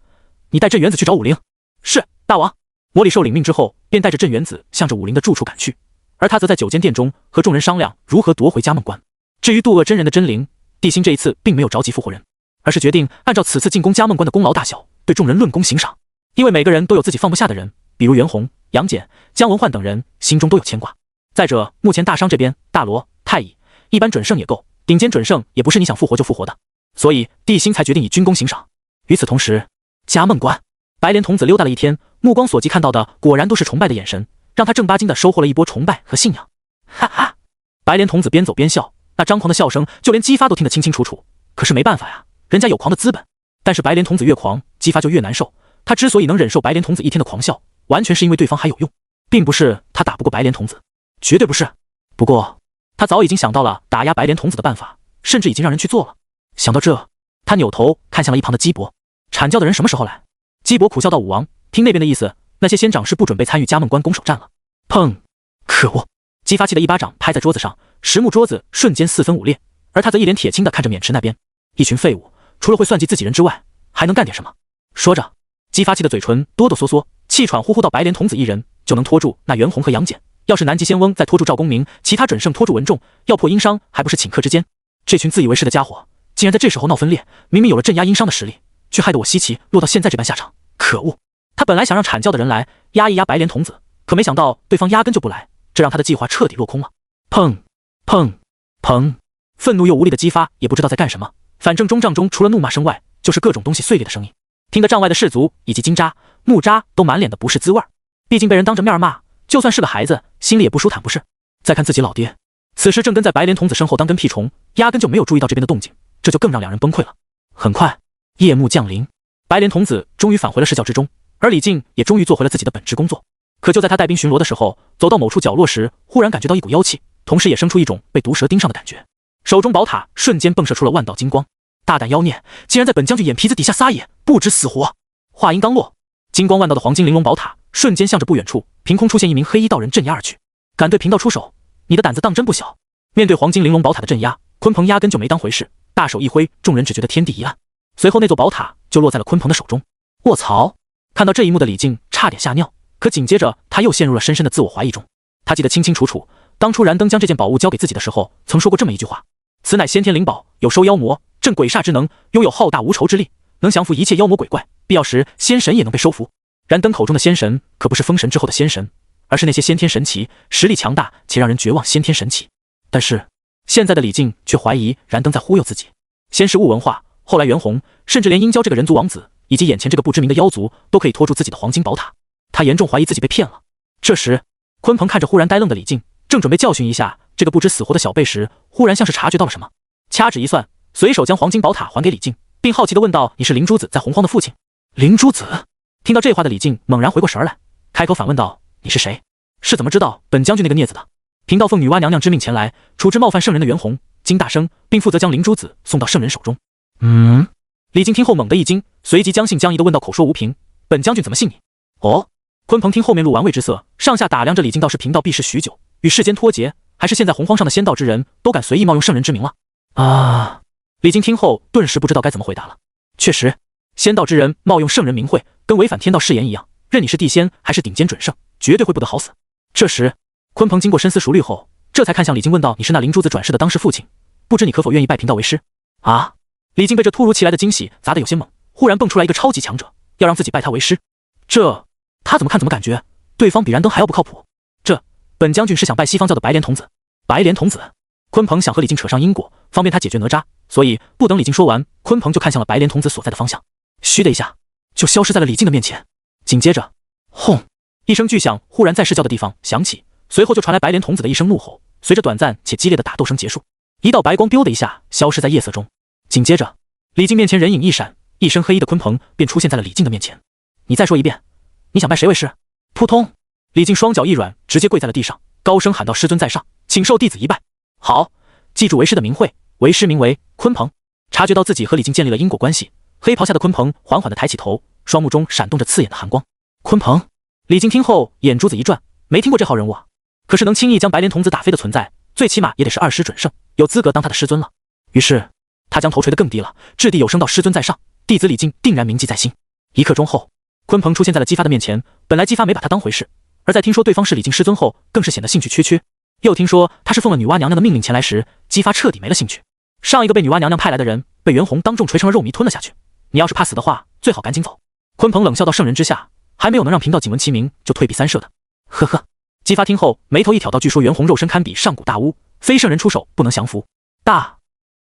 你带镇元子去找武灵。是，大王。魔礼寿领命之后，便带着镇元子向着武灵的住处赶去，而他则在9间殿中和众人商量如何夺回嘉梦关。至于渡恶真人的真灵，地心这一次并没有着急复活人，而是决定按照此次进攻嘉梦关的功劳大小，对众人论功行赏。因为每个人都有自己放不下的人，比如袁弘、杨戬、姜文焕等人，心中都有牵挂。再者，目前大商这边，大罗、太乙、一般准圣也够，顶尖准圣也不是你想复活就复活的，所以地心才决定以军功行赏。与此同时，嘉梦关白莲童子溜达了一天，目光所及看到的果然都是崇拜的眼神，让他正八经的收获了一波崇拜和信仰。哈哈，白莲童子边走边笑，那张狂的笑声就连姬发都听得清清楚楚。可是没办法呀，人家有狂的资本。但是白莲童子越狂，姬发就越难受。他之所以能忍受白莲童子一天的狂笑，完全是因为对方还有用，并不是他打不过白莲童子，绝对不是。不过他早已经想到了打压白莲童子的办法，甚至已经让人去做了。想到这，他扭头看向了一旁的姬伯，阐教的人什么时候来？姬伯苦笑道：武王，听那边的意思，那些仙长是不准备参与嘉梦关攻守战了。砰！可恶！姬发气的一巴掌拍在桌子上，实木桌子瞬间四分五裂，而他则一脸铁青地看着渑池那边，一群废物，除了会算计自己人之外，还能干点什么？说着，姬发气的嘴唇哆哆嗦嗦，气喘呼呼到白莲童子一人就能拖住那袁弘和杨戬，要是南极仙翁再拖住赵公明，其他准圣拖住文仲，要破殷商还不是顷刻之间？这群自以为是的家伙，竟然在这时候闹分裂，明明有了镇压殷商的实力，却害得我西岐落到现在这般下场。可恶！他本来想让阐教的人来压一压白莲童子，可没想到对方压根就不来，这让他的计划彻底落空了。砰砰砰！愤怒又无力的姬发也不知道在干什么，反正钟帐中除了怒骂声外，就是各种东西碎裂的声音，听得帐外的士卒以及金吒、木吒都满脸的不是滋味。毕竟被人当着面骂，就算是个孩子，心里也不舒坦不是？再看自己老爹，此时正跟在白莲童子身后当跟屁虫，压根就没有注意到这边的动静，这就更让两人崩溃了。很快，夜幕降临，白莲童子终于返回了视教之中，而李靖也终于做回了自己的本职工作。可就在他带兵巡逻的时候，走到某处角落时，忽然感觉到一股妖气，同时也生出一种被毒蛇盯上的感觉。手中宝塔瞬间迸射出了万道金光，大胆妖孽，竟然在本将军眼皮子底下撒野，不知死活！话音刚落，金光万道的黄金玲珑宝塔瞬间向着不远处凭空出现一名黑衣道人镇压而去。敢对贫道出手，你的胆子当真不小！面对黄金玲珑宝塔的镇压，鲲鹏压根就没当回事，大手一挥，众人只觉得天地一暗。随后那座宝塔就落在了鲲鹏的手中。卧槽！看到这一幕的李靖差点吓尿，可紧接着他又陷入了深深的自我怀疑中。他记得清清楚楚，当初燃灯将这件宝物交给自己的时候，曾说过这么一句话：此乃先天灵宝，有收妖魔、镇鬼煞之能，拥有浩大无筹之力，能降服一切妖魔鬼怪，必要时仙神也能被收服。燃灯口中的仙神可不是封神之后的仙神，而是那些先天神奇，实力强大且让人绝望先天神奇。但是现在的李靖却怀疑燃灯在忽悠自己。先是雾文化，后来袁弘，甚至连殷郊这个人族王子以及眼前这个不知名的妖族都可以拖住自己的黄金宝塔，他严重怀疑自己被骗了。这时鲲鹏看着忽然呆愣的李靖，正准备教训一下这个不知死活的小辈时，忽然像是察觉到了什么，掐指一算，随手将黄金宝塔还给李靖，并好奇地问道：你是灵珠子在洪荒的父亲？灵珠子？听到这话的李靖猛然回过神来，开口反问道：你是谁？是怎么知道本将军那个孽子的？贫道奉女娲娘娘之命前来处置冒犯圣人的袁弘、金大生，并负责将灵珠子送到圣人手中。李靖听后猛地一惊，随即将信将疑地问道：口说无凭，本将军怎么信你？哦。鲲鹏听后面露玩味之色，上下打量着李靖，倒是贫道避世许久，与世间脱节，还是现在洪荒上的仙道之人都敢随意冒用圣人之名了啊！李靖听后顿时不知道该怎么回答了。确实，仙道之人冒用圣人名讳，跟违反天道誓言一样，任你是地仙还是顶尖准圣，绝对会不得好死。这时鲲鹏经过深思熟虑后，这才看向李靖问道：你是那灵珠子转世的当世父亲，不知你可否愿意拜贫道为师？啊！李靖被这突如其来的惊喜砸得有些懵，忽然蹦出来一个超级强者，要让自己拜他为师，这他怎么看怎么感觉对方比燃灯还要不靠谱。这本将军是想拜西方教的白莲童子。白莲童子？鲲鹏想和李靖扯上因果，方便他解决哪吒，所以不等李靖说完，鲲鹏就看向了白莲童子所在的方向，嘘的一下就消失在了李靖的面前。紧接着轰一声巨响忽然在视教的地方响起，随后就传来白莲童子的一声怒吼，随着短暂且激烈的打斗声结束，一道白光biu的一下消失在夜色中。紧接着李靖面前人影一闪，一身黑衣的鲲鹏便出现在了李靖的面前。你再说一遍，你想拜谁为师？扑通！李靖双脚一软，直接跪在了地上，高声喊道：师尊在上，请受弟子一拜。好，记住为师的名讳，为师名为鲲鹏。察觉到自己和李靖建立了因果关系，黑袍下的鲲鹏缓缓地抬起头，双目中闪动着刺眼的寒光。鲲鹏？李靖听后眼珠子一转，没听过这号人物啊，可是能轻易将白莲童子打飞的存在，最起码也得是20准圣，有资格当他的师尊了。于是他将头垂得更低了，掷地有声道：师尊在上，弟子李靖定然铭记在心。一刻钟后，鲲鹏出现在了姬发的面前，本来姬发没把他当回事，而在听说对方是李靖师尊后，更是显得兴趣缺缺。又听说他是奉了女娲娘娘的命令前来时，姬发彻底没了兴趣。上一个被女娲娘娘派来的人，被袁弘当众锤成了肉糜吞了下去。你要是怕死的话，最好赶紧走。鲲鹏冷笑道：圣人之下，还没有能让贫道仅闻其名就退避三舍的。呵呵。姬发听后眉头一挑道：据说袁弘肉身堪比上古大巫，非圣人出手不能降服。大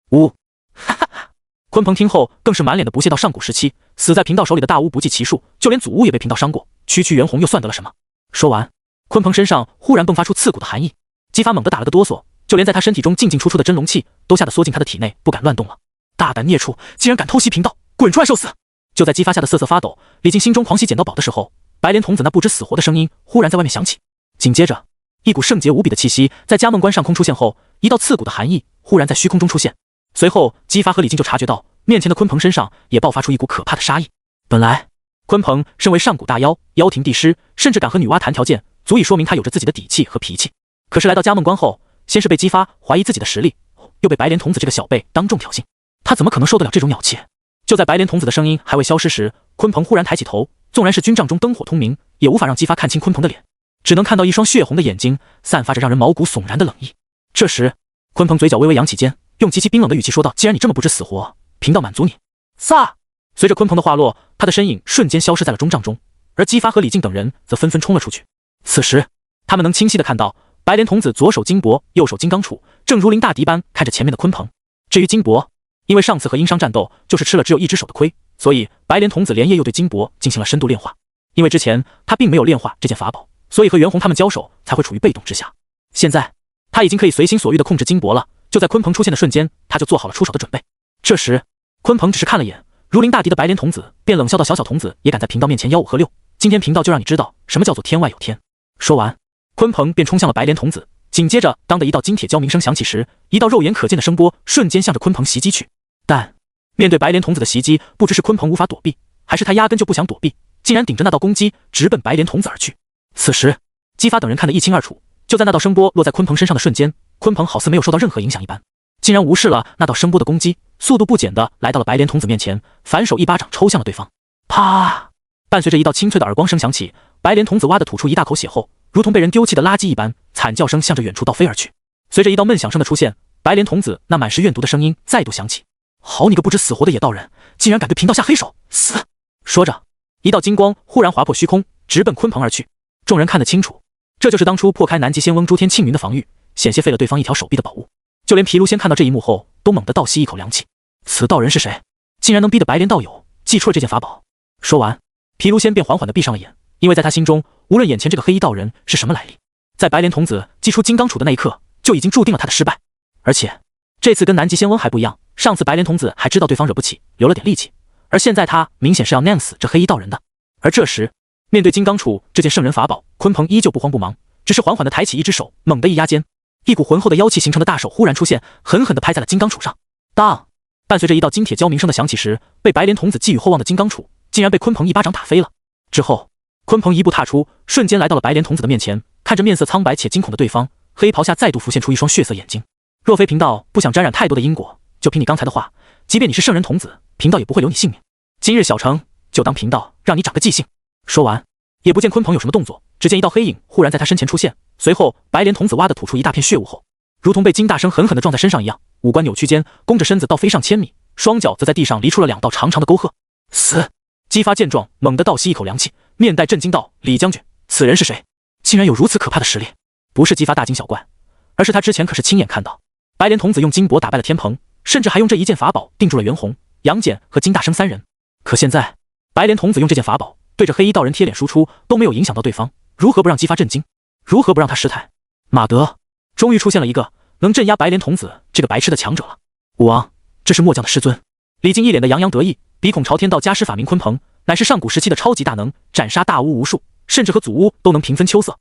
巫！哈哈哈！鲲鹏听后更是满脸的不屑，到上古时期死在贫道手里的大巫不计其数，就连祖屋也被贫道伤过，区区袁弘又算得了什么？说完，鲲鹏身上忽然迸发出刺骨的寒意，姬发猛地打了个哆嗦，就连在他身体中进进出出的真龙气都吓得缩进他的体内，不敢乱动了。大胆孽畜，竟然敢偷袭贫道，滚出来受死！就在姬发吓得瑟瑟发抖，李靖心中狂喜捡到宝的时候，白莲童子那不知死活的声音忽然在外面响起，紧接着一股圣洁无比的气息在嘉梦关上空出现后，一道刺骨的寒意忽然在虚空中出现。随后姬发和李靖就察觉到面前的鲲鹏身上也爆发出一股可怕的杀意。本来鲲鹏身为上古大妖，妖庭地师，甚至敢和女娲谈条件，足以说明他有着自己的底气和脾气。可是来到嘉梦关后，先是被姬发怀疑自己的实力，又被白莲童子这个小辈当众挑衅，他怎么可能受得了这种鸟气？就在白莲童子的声音还未消失时，鲲鹏忽然抬起头，纵然是军帐中灯火通明，也无法让姬发看清鲲鹏的脸，只能看到一双血红的眼睛，散发着让人毛骨悚然的冷意。这时鲲鹏嘴角微微扬起间，用极其冰冷的语气说道：“既然你这么不知死活，贫道满足你。”撒！随着鲲鹏的话落，他的身影瞬间消失在了中帐中，而姬发和李靖等人则纷纷冲了出去。此时他们能清晰地看到白莲童子左手金帛，右手金刚杵，正如临大敌般看着前面的鲲鹏。至于金帛，因为上次和殷商战斗就是吃了只有一只手的亏，所以白莲童子连夜又对金帛进行了深度炼化。因为之前他并没有炼化这件法宝，所以和袁弘他们交手才会处于被动之下。现在他已经可以随心所欲地控制金帛了，就在鲲鹏出现的瞬间，他就做好了出手的准备。这时鲲鹏只是看了眼如临大敌的白莲童子，便冷笑道：“小童子也敢在贫道面前吆五喝六，今天贫道就让你知道什么叫做天外有天。”说完，鲲鹏便冲向了白莲童子。紧接着当的一道金铁交鸣声响起时，一道肉眼可见的声波瞬间向着鲲鹏袭击去。但面对白莲童子的袭击，不知是鲲鹏无法躲避，还是他压根就不想躲避，竟然顶着那道攻击直奔白莲童子而去。此时姬发等人看得一清二楚，就在那道声波落在鲲鹏身上的瞬间，鲲鹏好似没有受到任何影响一般，竟然无视了那道声波的攻击，速度不减的来到了白莲童子面前，反手一巴掌抽向了对方。啪！伴随着一道清脆的耳光声响起，白莲童子哇的吐出一大口血后，如同被人丢弃的垃圾一般，惨叫声向着远处倒飞而去。随着一道闷响声的出现，白莲童子那满是怨毒的声音再度响起：“好你个不知死活的野道人，竟然敢对贫道下黑手，死！”说着，一道金光忽然划破虚空，直奔鲲鹏而去。众人看得清楚，这就是当初破开南极仙翁朱天庆云的防御，险些废了对方一条手臂的宝物。就连毗卢仙看到这一幕后，都猛地倒吸一口凉气。此道人是谁？竟然能逼得白莲道友祭出了这件法宝？说完，毗卢仙便缓缓地闭上了眼，因为在他心中，无论眼前这个黑衣道人是什么来历，在白莲童子祭出金刚杵的那一刻，就已经注定了他的失败。而且这次跟南极仙翁还不一样，上次白莲童子还知道对方惹不起，留了点力气，而现在他明显是要弄死这黑衣道人的。而这时面对金刚杵这件圣人法宝，鲲鹏依旧不慌不忙，只是缓缓地抬起一只手，猛地一压间，一股浑厚的妖气形成的大手忽然出现，狠狠地拍在了金刚杵上。当伴随着一道金铁交鸣声的响起时，被白莲童子寄予厚望的金刚杵竟然被鲲鹏一巴掌打飞了。之后鲲鹏一步踏出，瞬间来到了白莲童子的面前，看着面色苍白且惊恐的对方，黑袍下再度浮现出一双血色眼睛。若非贫道不想沾染太多的因果，就凭你刚才的话，即便你是圣人童子，贫道也不会留你性命。今日小成，就当贫道让你长个记性。说完，也不见鲲鹏有什么动作，只见一道黑影忽然在他身前出现，随后白莲童子哇的吐出一大片血雾后，如同被金大生狠狠地撞在身上一样，五官扭曲间弓着身子倒飞上千米，双脚则在地上离出了2道长长的沟壑。死！姬发见状，猛地倒吸一口凉气，面带震惊道：“李将军，此人是谁？竟然有如此可怕的实力！”不是姬发大惊小怪，而是他之前可是亲眼看到白莲童子用金帛打败了天蓬，甚至还用这一件法宝定住了袁弘、杨戬和金大生3人。可现在白莲童子用这件法宝对着黑衣道人贴脸输出，都没有影响到对方，如何不让姬发震惊？如何不让他失态？马德，终于出现了一个能镇压白莲童子这个白痴的强者了。武王，这是末将的师尊。李靖一脸的洋洋得意，鼻孔朝天道：“家师法名鲲鹏，乃是上古时期的超级大能，斩杀大巫无数，甚至和祖巫都能平分秋色。”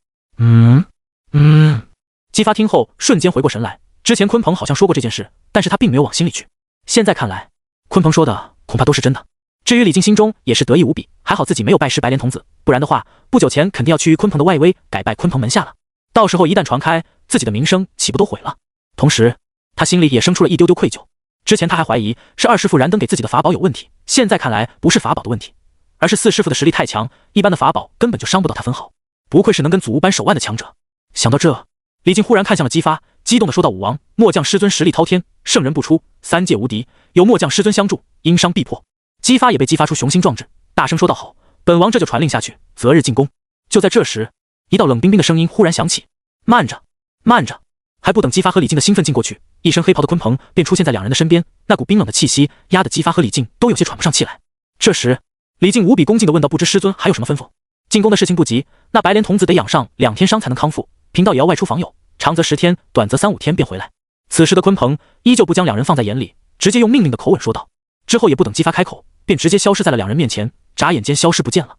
姬发听后瞬间回过神来，之前鲲鹏好像说过这件事，但是他并没有往心里去。现在看来，鲲鹏说的恐怕都是真的。至于李靖心中也是得意无比，还好自己没有拜师白莲童子，不然的话，不久前肯定要趋于鲲鹏的外威，改拜鲲鹏门下了。到时候一旦传开，自己的名声岂不都毁了？同时，他心里也生出了一丢丢愧疚。之前他还怀疑是二师父燃灯给自己的法宝有问题，现在看来不是法宝的问题，而是4师父的实力太强，一般的法宝根本就伤不到他分毫。不愧是能跟祖屋扳手腕的强者。想到这，李靖忽然看向了姬发，激动地说道：“武王，末将师尊实力滔天，圣人不出，3界无敌，有末将师尊相助，因伤必破。”姬发也被激发出雄心壮志，大声说道：“好，本王这就传令下去，择日进攻。”就在这时，一道冷冰冰的声音忽然响起：“慢着，慢着！”还不等姬发和李靖的兴奋进过去，一身黑袍的鲲鹏便出现在两人的身边，那股冰冷的气息压得姬发和李靖都有些喘不上气来。这时，李靖无比恭敬地问道：“不知师尊还有什么吩咐？”进宫的事情不急，那白莲童子得养上2天伤才能康复，贫道也要外出访友，长则10天，短则3-5天便回来。此时的鲲鹏依旧不将两人放在眼里，直接用命令的口吻说道。之后也不等姬发开口，便直接消失在了两人面前，眨眼间消失不见了。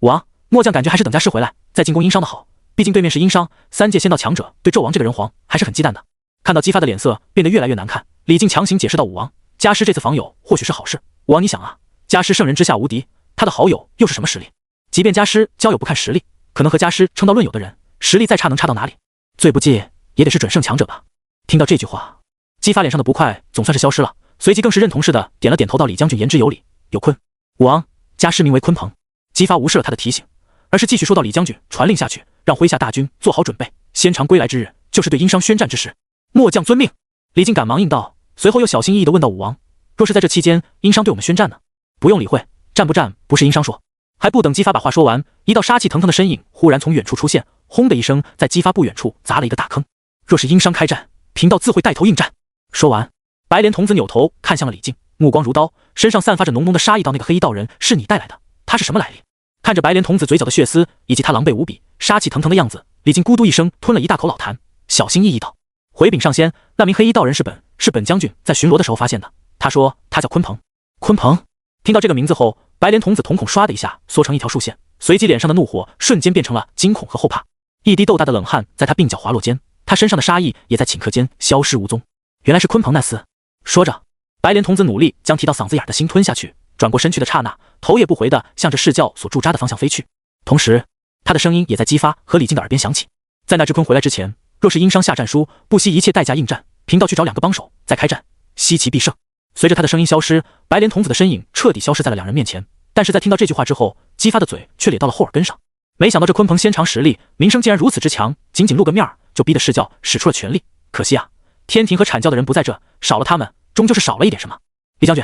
武王，末将感觉还是等家师回来再进攻殷商的好，毕竟对面是殷商，3界仙道强者，对纣王这个人皇还是很忌惮的。看到姬发的脸色变得越来越难看，李靖强行解释道：“武王，家师这次访友或许是好事。武王你想啊，家师圣人之下无敌，他的好友又是什么实力？即便家师交友不看实力，可能和家师称道论友的人，实力再差能差到哪里？最不济也得是准圣强者吧。”听到这句话，姬发脸上的不快总算是消失了，随即更是认同似的点了点头道：“李将军言之有理，有鲲。武王，家师名为鲲鹏。”姬发无视了他的提醒，而是继续说道：“李将军传令下去，让麾下大军做好准备，先尝归来之日，就是对殷商宣战之时。”末将遵命。李靖赶忙应道，随后又小心翼翼地问道：“武王，若是在这期间殷商对我们宣战呢？”“不用理会，战不战不是殷商说。”还不等姬发把话说完，一道杀气腾腾的身影忽然从远处出现，轰的一声在姬发不远处砸了一个大坑。“若是殷商开战，贫道自会带头应战。”说完，白莲童子扭头看向了李靖，目光如刀，身上散发着浓浓的杀意道：“那个黑衣道人是你带来的？他是什么来历？”看着白莲童子嘴角的血丝以及他狼狈无比、杀气腾腾的样子，李靖咕嘟一声吞了一大口老痰，小心翼翼道：“回禀上仙，那名黑衣道人是本将军在巡逻的时候发现的。他说他叫鲲鹏。”鲲鹏听到这个名字后，白莲童子瞳孔唰的一下缩成一条竖线，随即脸上的怒火瞬间变成了惊恐和后怕，一滴豆大的冷汗在他鬓角滑落间，他身上的杀意也在顷刻间消失无踪。原来是鲲鹏那厮。说着，白莲童子努力将提到嗓子眼的心吞下去，转过身去的刹那，头也不回地向着释教所驻扎的方向飞去。同时，他的声音也在姬发和李靖的耳边响起：“在那只鲲回来之前，若是殷商下战书，不惜一切代价应战，贫道去找2个帮手再开战，西岐必胜。”随着他的声音消失，白莲童子的身影彻底消失在了两人面前。但是在听到这句话之后，姬发的嘴却咧到了后耳根上。没想到这鲲鹏先尝实力，名声竟然如此之强，仅露个面就逼得释教使出了全力。可惜啊，天庭和阐教的人不在这，少了他们，终究是少了一点什么。李将军，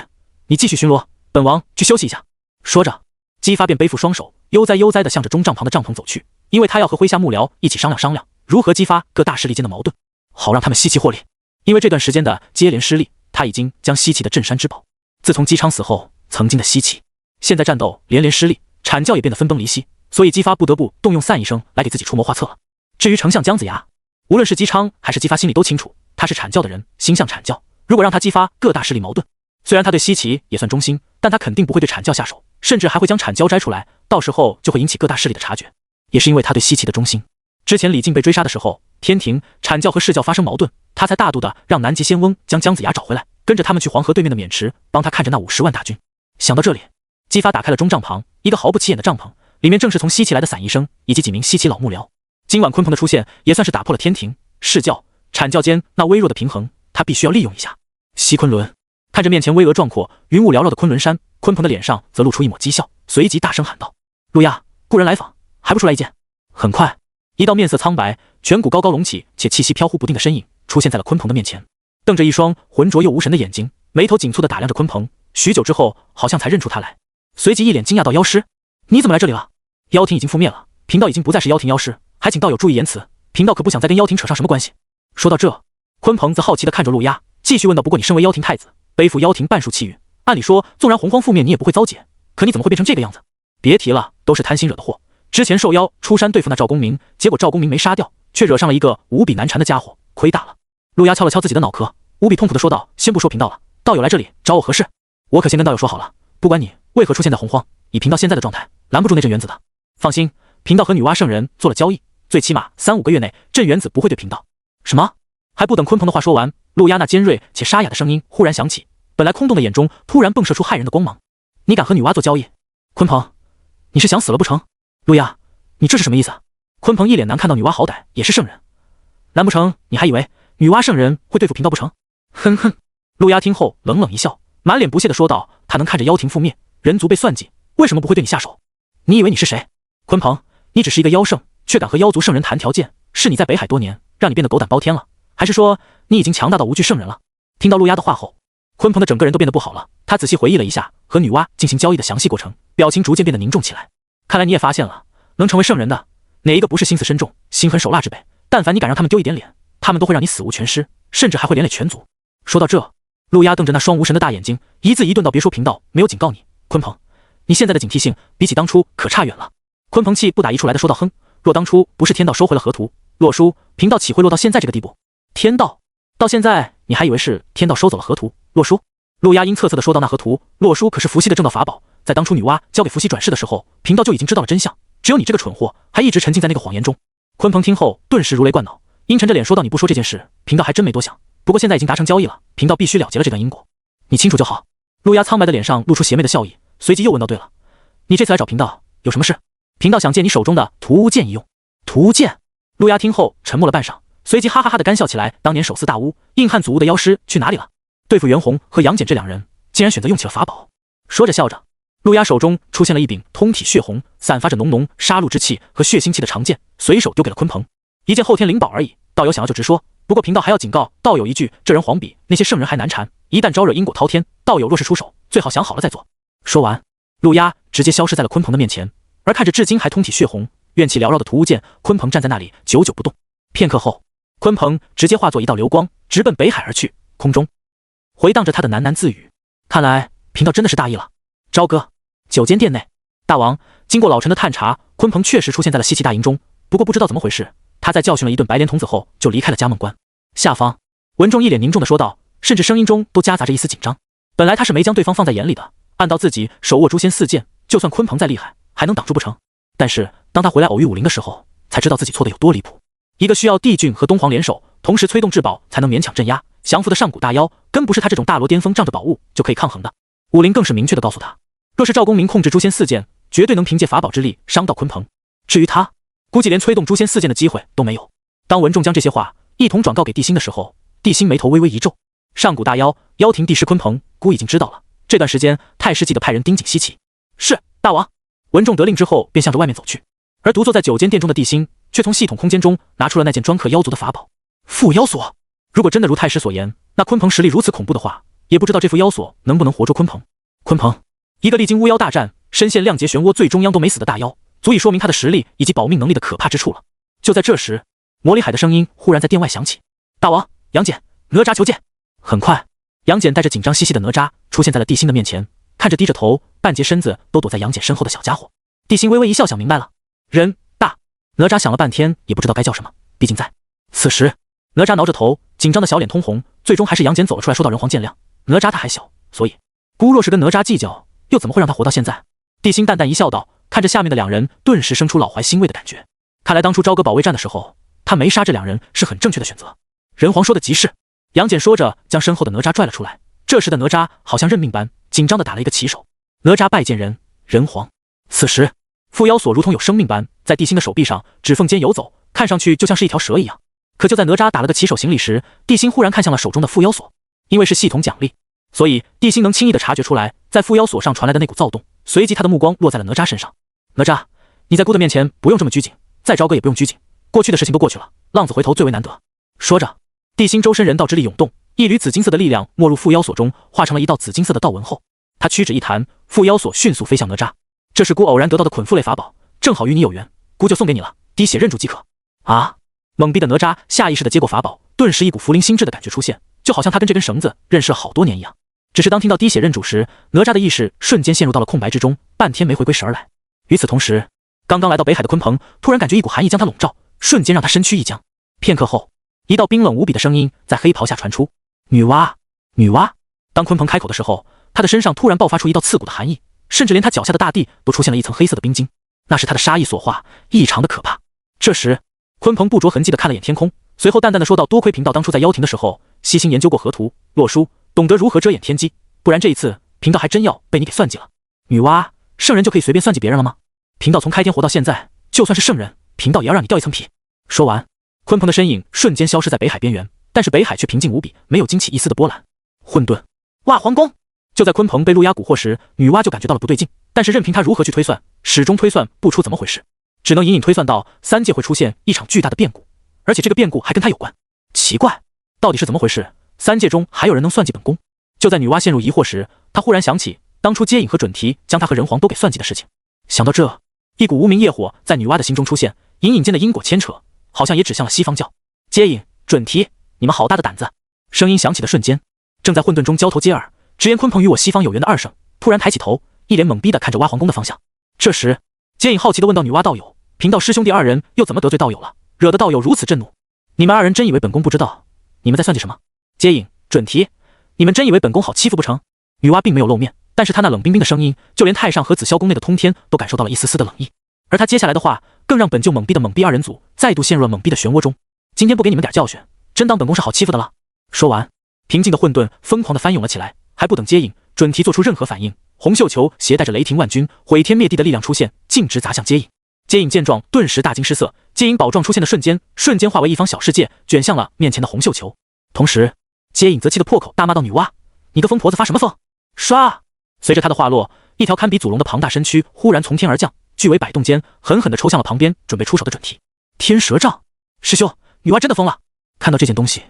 你继续巡逻，本王去休息一下。说着，姬发便背负双手，悠哉悠哉地向着中帐旁的帐篷走去，因为他要和麾下幕僚一起商量如何激发各大势力间的矛盾，好让他们西岐获利。因为这段时间的接连失利，他已经将西岐的镇山之宝，自从姬昌死后，曾经的西岐，现在战斗连连失利，阐教也变得分崩离析，所以姬发不得不动用散一生来给自己出谋划策了。至于丞相姜子牙，无论是姬昌还是姬发心里都清楚，他是阐教的人，心向阐教，如果让他激发各大势力矛盾，虽然他对西岐也算忠心，但他肯定不会对阐教下手，甚至还会将阐教摘出来，到时候就会引起各大势力的察觉。也是因为他对西岐的忠心，之前李靖被追杀的时候，天庭、阐教和释教发生矛盾，他才大度的让南极仙翁将姜子牙找回来，跟着他们去黄河对面的渑池，帮他看着那50万大军。想到这里，姬发打开了中帐旁一个毫不起眼的帐篷，里面正是从西岐来的散医生以及几名西岐老幕僚。今晚鲲鹏的出现也算是打破了天庭、释教、阐教间那微弱的平衡，他必须要利用一下。西昆仑看着面前巍峨壮阔、云雾缭绕的昆仑山，鲲鹏的脸上则露出一抹讥笑，随即大声喊道：“陆亚，故人来访，还不出来一见？”很快，一道面色苍白、颧骨高高隆起且气息飘忽不定的身影出现在了鲲鹏的面前，瞪着一双浑浊又无神的眼睛，眉头紧蹙地打量着鲲鹏，许久之后，好像才认出他来，随即一脸惊讶道：“妖师，你怎么来这里了？妖庭已经覆灭了，贫道已经不再是妖庭妖师，还请道友注意言辞，贫道可不想再跟妖庭扯上什么关系。”说到这，鲲鹏则好奇地看着陆压，继续问道：“不过你身为妖庭太子，背负妖庭半数气运，按理说纵然洪荒覆灭你也不会遭劫，可你怎么会变成这个样子？”别提了，都是贪心惹的祸。之前受邀出山对付那赵公明，结果赵公明没杀掉，却惹上了一个无比难缠的家伙，亏大了。陆压敲了敲自己的脑壳，无比痛苦地说道：“先不说贫道了，道友来这里找我何事？我可先跟道友说好了，不管你为何出现在洪荒，以贫道现在的状态，拦不住那镇元子的。放心，贫道和女娲圣人做了交易，最起码3-5个月内，镇元子不会对贫道。”什么？还不等鲲鹏的话说完，陆压那尖锐且沙哑的声音忽然响起，本来空洞的眼中突然迸射出骇人的光芒。“你敢和女娲做交易？鲲鹏，你是想死了不成？”“陆压，你这是什么意思？”鲲鹏一脸难看到女娲好歹也是圣人，难不成你还以为女娲圣人会对付贫道不成？哼哼。陆压听后冷冷一笑，满脸不屑地说道：“他能看着妖庭覆灭，人族被算计，为什么不会对你下手？你以为你是谁？鲲鹏，你只是一个妖圣，却敢和妖族圣人谈条件，是你在北海多年，让你变得狗胆包天了，还是说你已经强大到无惧圣人了？”听到陆压的话后，鲲鹏的整个人都变得不好了，他仔细回忆了一下和女娲进行交易的详细过程，表情逐渐变得凝重起来。看来你也发现了，能成为圣人的哪一个不是心思深重、心狠手辣之辈？但凡你敢让他们丢一点脸，他们都会让你死无全尸，甚至还会连累全族。说到这，陆压瞪着那双无神的大眼睛，一字一顿道：“别说贫道没有警告你，鲲鹏，你现在的警惕性比起当初可差远了。”鲲鹏气不打一处来的说道：“哼，若当初不是天道收回了河图，洛叔，贫道岂会落到现在这个地步？天道？到现在你还以为是天道收走了河图，洛叔？”陆压阴恻恻地说道：“那河图，洛叔可是伏羲的正道法宝，在当初女娲交给伏羲转世的时候，贫道就已经知道了真相。只有你这个蠢货，还一直沉浸在那个谎言中。”鲲鹏听后顿时如雷贯脑，阴沉着脸说道：“你不说这件事，贫道还真没多想。不过现在已经达成交易了，贫道必须了结了这段因果。你清楚就好。”陆压苍白的脸上露出邪魅的笑意，随即又问道：“对了，你这次来找贫道有什么事？贫道想借你手中的屠巫剑一用。”屠剑？陆压听后沉默了半晌，随即哈哈哈的干笑起来。当年手撕大巫、硬汉祖屋的妖师去哪里了？对付袁弘和杨戬这两人，竟然选择用起了法宝。说着笑着，陆压手中出现了一柄通体血红、散发着浓浓杀戮之气和血腥气的长剑，随手丢给了鲲鹏。一件后天灵宝而已，道友想要就直说。不过贫道还要警告道友一句，这人黄比那些圣人还难缠，一旦招惹因果滔天，道友若是出手，最好想好了再做。说完，陆压直接消失在了鲲鹏的面前。而看着至今还通体血红、怨气缭绕的屠巫剑，鲲鹏站在那里久久不动。片刻后，鲲鹏直接化作一道流光，直奔北海而去。空中回荡着他的喃喃自语：“看来贫道真的是大意了。”朝歌九间殿内，大王，经过老臣的探查，鲲鹏确实出现在了西岐大营中。不过不知道怎么回事，他在教训了一顿白莲童子后，就离开了嘉梦关。下方，文仲一脸凝重地说道，甚至声音中都夹杂着一丝紧张。本来他是没将对方放在眼里的，按道自己手握诛仙四剑，就算鲲鹏再厉害，还能挡住不成？但是当他回来偶遇武林的时候，才知道自己错得有多离谱。一个需要帝俊和东皇联手，同时催动至宝才能勉强镇压降服的上古大妖，根不是他这种大罗巅峰仗着宝物就可以抗衡的。武林更是明确地告诉他，若是赵公明控制诛仙四剑，绝对能凭借法宝之力伤到鲲鹏。至于他，估计连催动诛仙四剑的机会都没有。当文仲将这些话一同转告给帝辛的时候，帝辛眉头微微一皱。上古大妖妖庭帝师鲲鹏估已经知道了，这段时间太师记得派人盯紧西岐。是，大王。文仲得令之后便向着外面走去，而独坐在九间殿中的帝辛却从系统空间中拿出了那件专克妖族的法宝缚妖锁。如果真的如太师所言，那鲲鹏实力如此恐怖的话，也不知道这副妖锁能不能活捉鲲鹏。鲲鹏，一个历经巫妖大战深陷亮劫漩涡最中央都没死的大妖，足以说明他的实力以及保命能力的可怕之处了。就在这时，魔力海的声音忽然在殿外响起：“大王，杨戬，哪吒求见。”很快，杨戬带着紧张兮兮的哪吒出现在了帝辛的面前，看着低着头半截身子都躲在杨戬身后的小家伙，帝辛微微一笑，想明白了，人大。哪吒想了半天也不知道该叫什么，毕竟在此时，哪吒挠着头，紧张的小脸通红，最终还是杨戬走了出来，说道：“人皇见谅，哪吒他还小，所以姑若是跟哪吒计较，又怎么会让他活到现在？”帝辛淡淡一笑道，看着下面的两人，顿时生出老怀欣慰的感觉。看来当初朝歌保卫战的时候，他没杀这两人是很正确的选择。人皇说的极是。杨戬说着，将身后的哪吒拽了出来。这时的哪吒好像认命般，紧张地打了一个旗手。哪吒拜见人皇。此时，缚妖锁如同有生命般在帝辛的手臂上指缝间游走，看上去就像是一条蛇一样。可就在哪吒打了个旗手行礼时，帝辛忽然看向了手中的缚妖锁。因为是系统奖励，所以帝辛能轻易地察觉出来，在缚妖锁上传来的那股躁动。随即他的目光落在了哪吒身上。哪吒，你在姑的面前不用这么拘谨，再朝歌也不用拘谨，过去的事情都过去了，浪子回头最为难得。说着，帝辛周身人道之力涌动，一缕紫金色的力量没入缚妖锁中，化成了一道紫金色的道纹后，他屈指一弹，缚妖锁迅速飞向哪吒。这是姑偶然得到的捆缚类法宝，正好与你有缘，姑就送给你了，滴血认住即可。啊！懵逼的哪吒下意识地接过法宝，顿时一股福灵心智的感觉出现，就好像他跟这根绳子认识了好多年一样。只是当听到滴血认主时，哪吒的意识瞬间陷入到了空白之中，半天没回归神而来。与此同时，刚刚来到北海的鲲鹏突然感觉一股寒意将他笼罩，瞬间让他身躯一僵。片刻后，一道冰冷无比的声音在黑袍下传出：“女娲，女娲。”当鲲鹏开口的时候，他的身上突然爆发出一道刺骨的寒意，甚至连他脚下的大地都出现了一层黑色的冰晶，那是他的杀意所化，异常的可怕。这时，鲲鹏不着痕迹地看了眼天空，随后淡淡的说道：“多亏贫道当初在妖庭的时候悉心研究过河图，洛书懂得如何遮掩天机，不然这一次贫道还真要被你给算计了。女娲，圣人就可以随便算计别人了吗？贫道从开天活到现在，就算是圣人，贫道也要让你掉一层皮。”说完，鲲鹏的身影瞬间消失在北海边缘，但是北海却平静无比，没有惊起一丝的波澜。混沌挖皇宫。就在鲲鹏被陆压蛊惑时，女娲就感觉到了不对劲，但是任凭他如何去推算，始终推算不出怎么回事，只能隐隐推算到三界会出现一场巨大的变故，而且这个变故还跟他有关。奇怪，到底是怎么回事？三界中还有人能算计本宫？就在女娲陷入疑惑时，她忽然想起当初接引和准提将她和人皇都给算计的事情。想到这，一股无名业火在女娲的心中出现，隐隐间的因果牵扯，好像也指向了西方教。接引、准提，你们好大的胆子！声音响起的瞬间，正在混沌中交头接耳，直言鲲鹏与我西方有缘的二圣突然抬起头，一脸懵逼地看着蛙皇宫的方向。这时，接引好奇地问道：“女娲道友，贫道师兄弟二人又怎么得罪道友了，惹得道友如此震怒？你们二人真以为本宫不知道你们在算计什么？”接引、准提，你们真以为本宫好欺负不成？女娲并没有露面，但是她那冷冰冰的声音，就连太上和紫霄宫内的通天都感受到了一丝丝的冷意。而她接下来的话，更让本就懵逼的懵逼二人组再度陷入了懵逼的漩涡中。今天不给你们点教训，真当本宫是好欺负的了？说完，平静的混沌疯狂地翻涌了起来，还不等接引、准提做出任何反应，洪秀球携带着雷霆万钧、毁天灭地的力量出现，径直砸向接引。接引见状，顿时大惊失色。接引宝状出现的瞬间化为一方小世界，卷向了面前的洪秀球。同时，接引则气得破口大骂道：“女娲，你个疯婆子发什么疯！”唰！随着他的话落，一条堪比祖龙的庞大身躯忽然从天而降，巨尾摆动间，狠狠地抽向了旁边准备出手的准提。天蛇杖，师兄，女娲真的疯了！看到这件东西，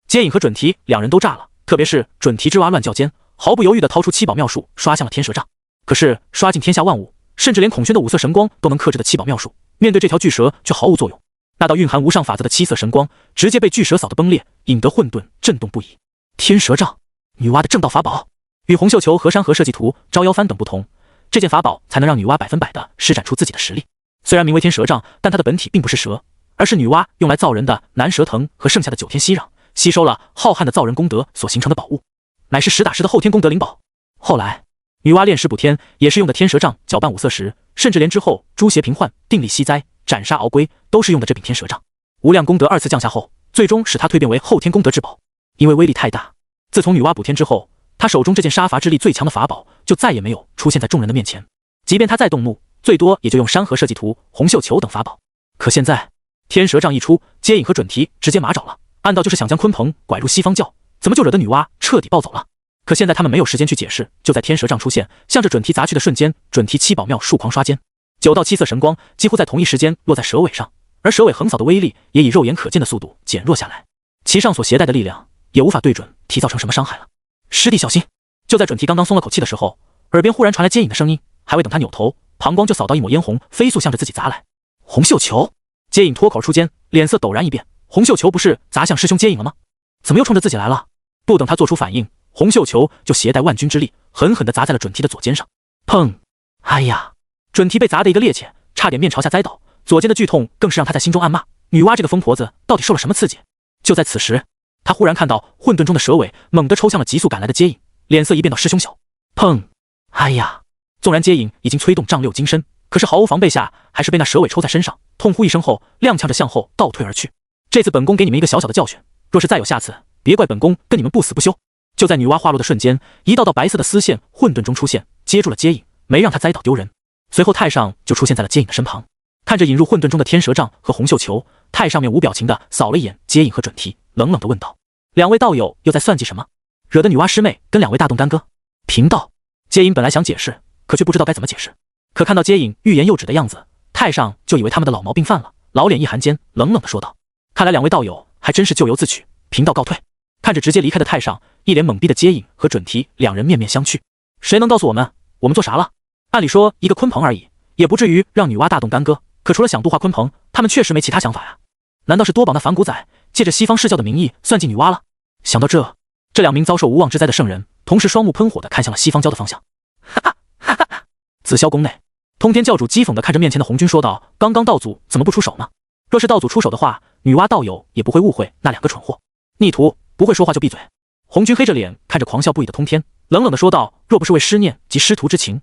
接引和准提两人都炸了，特别是准提之蛙乱叫间，毫不犹豫地掏出七宝妙术刷向了天蛇杖。可是刷尽天下万物，甚至连孔宣的五色神光都能克制的七宝妙术，面对这条巨蛇却毫无作用。那道蕴含无上法则的七色神光，直接被巨蛇扫得崩裂，引得混沌震动不已。天蛇杖，女娲的正道法宝，与洪秀球和山河设计图、招妖幡等不同，这件法宝才能让女娲100%的施展出自己的实力。虽然名为天蛇杖，但它的本体并不是蛇，而是女娲用来造人的南蛇藤和剩下的9天息壤，吸收了浩瀚的造人功德所形成的宝物，乃是实打实的后天功德灵宝。后来女娲炼石补天，也是用的天蛇杖搅拌五色石，甚至连之后诛邪平幻、定力息灾、斩杀鳌龟都是用的这柄天蛇杖。无量功德2次降下后，最终使它蜕变为后天功德至宝。因为威力太大，自从女娲补天之后，她手中这件杀伐之力最强的法宝就再也没有出现在众人的面前。即便她再动怒，最多也就用山河设计图、洪秀球等法宝。可现在天蛇杖一出，接引和准提直接麻找了，按道就是想将鲲鹏拐入西方教，怎么就惹得女娲彻底暴走了？可现在他们没有时间去解释，就在天蛇杖出现向着准提砸去的瞬间，准提七宝妙术狂刷间，9道七色神光几乎在同一时间落在蛇尾上，而蛇尾横扫的威力也以肉眼可见的速度减弱下来，其上所携带的力量也无法对准提造成什么伤害了。师弟小心！就在准提刚刚松了口气的时候，耳边忽然传来接引的声音，还未等他扭头，膀胱就扫到一抹嫣红，飞速向着自己砸来。洪秀球！接引脱口出间，脸色陡然一变，洪秀球不是砸向师兄接引了吗？怎么又冲着自己来了？不等他做出反应，洪秀球就携带万钧之力，狠狠地砸在了准提的左肩上。砰！哎呀！准提被砸得一个趔趄，差点面朝下栽倒，左肩的剧痛更是让他在心中暗骂：女娲这个疯婆子到底受了什么刺激？就在此时，他忽然看到混沌中的蛇尾猛地抽向了急速赶来的接引，脸色一变到师兄小。砰！哎呀！纵然接引已经催动丈六金身，可是毫无防备下，还是被那蛇尾抽在身上，痛呼一声后，踉跄着向后倒退而去。这次本宫给你们一个小小的教训，若是再有下次，别怪本宫跟你们不死不休。就在女娲话落的瞬间，一道道白色的丝线混沌中出现，接住了接引，没让他栽倒丢人。随后太上就出现在了接引的身旁，看着引入混沌中的天蛇杖和洪秀球，太上面无表情的扫了一眼接引和准提，冷冷的问道：两位道友又在算计什么？惹得女娲师妹跟两位大动干戈？贫道。接引本来想解释，可却不知道该怎么解释。可看到接引欲言又止的样子，太上就以为他们的老毛病犯了，老脸一寒间，冷冷的说道：看来两位道友还真是咎由自取，贫道告退。看着直接离开的太上，一脸懵逼的接引和准提两人面面相觑。谁能告诉我们做啥了？按理说一个鲲鹏而已，也不至于让女娲大动干戈，可除了想度化鲲鹏，他们确实没其他想法呀。难道是多宝那反骨仔借着西方释教的名义算计女娲了？想到这两名遭受无妄之灾的圣人同时双目喷火的看向了西方教的方向。哈哈哈哈哈！紫霄宫内，通天教主讥讽的看着面前的红军说道：刚刚道祖怎么不出手呢？若是道祖出手的话，女娲道友也不会误会那两个蠢货。逆徒，不会说话就闭嘴。红军黑着脸看着狂笑不已的通天，冷冷的说道：若不是为师念及师徒之情，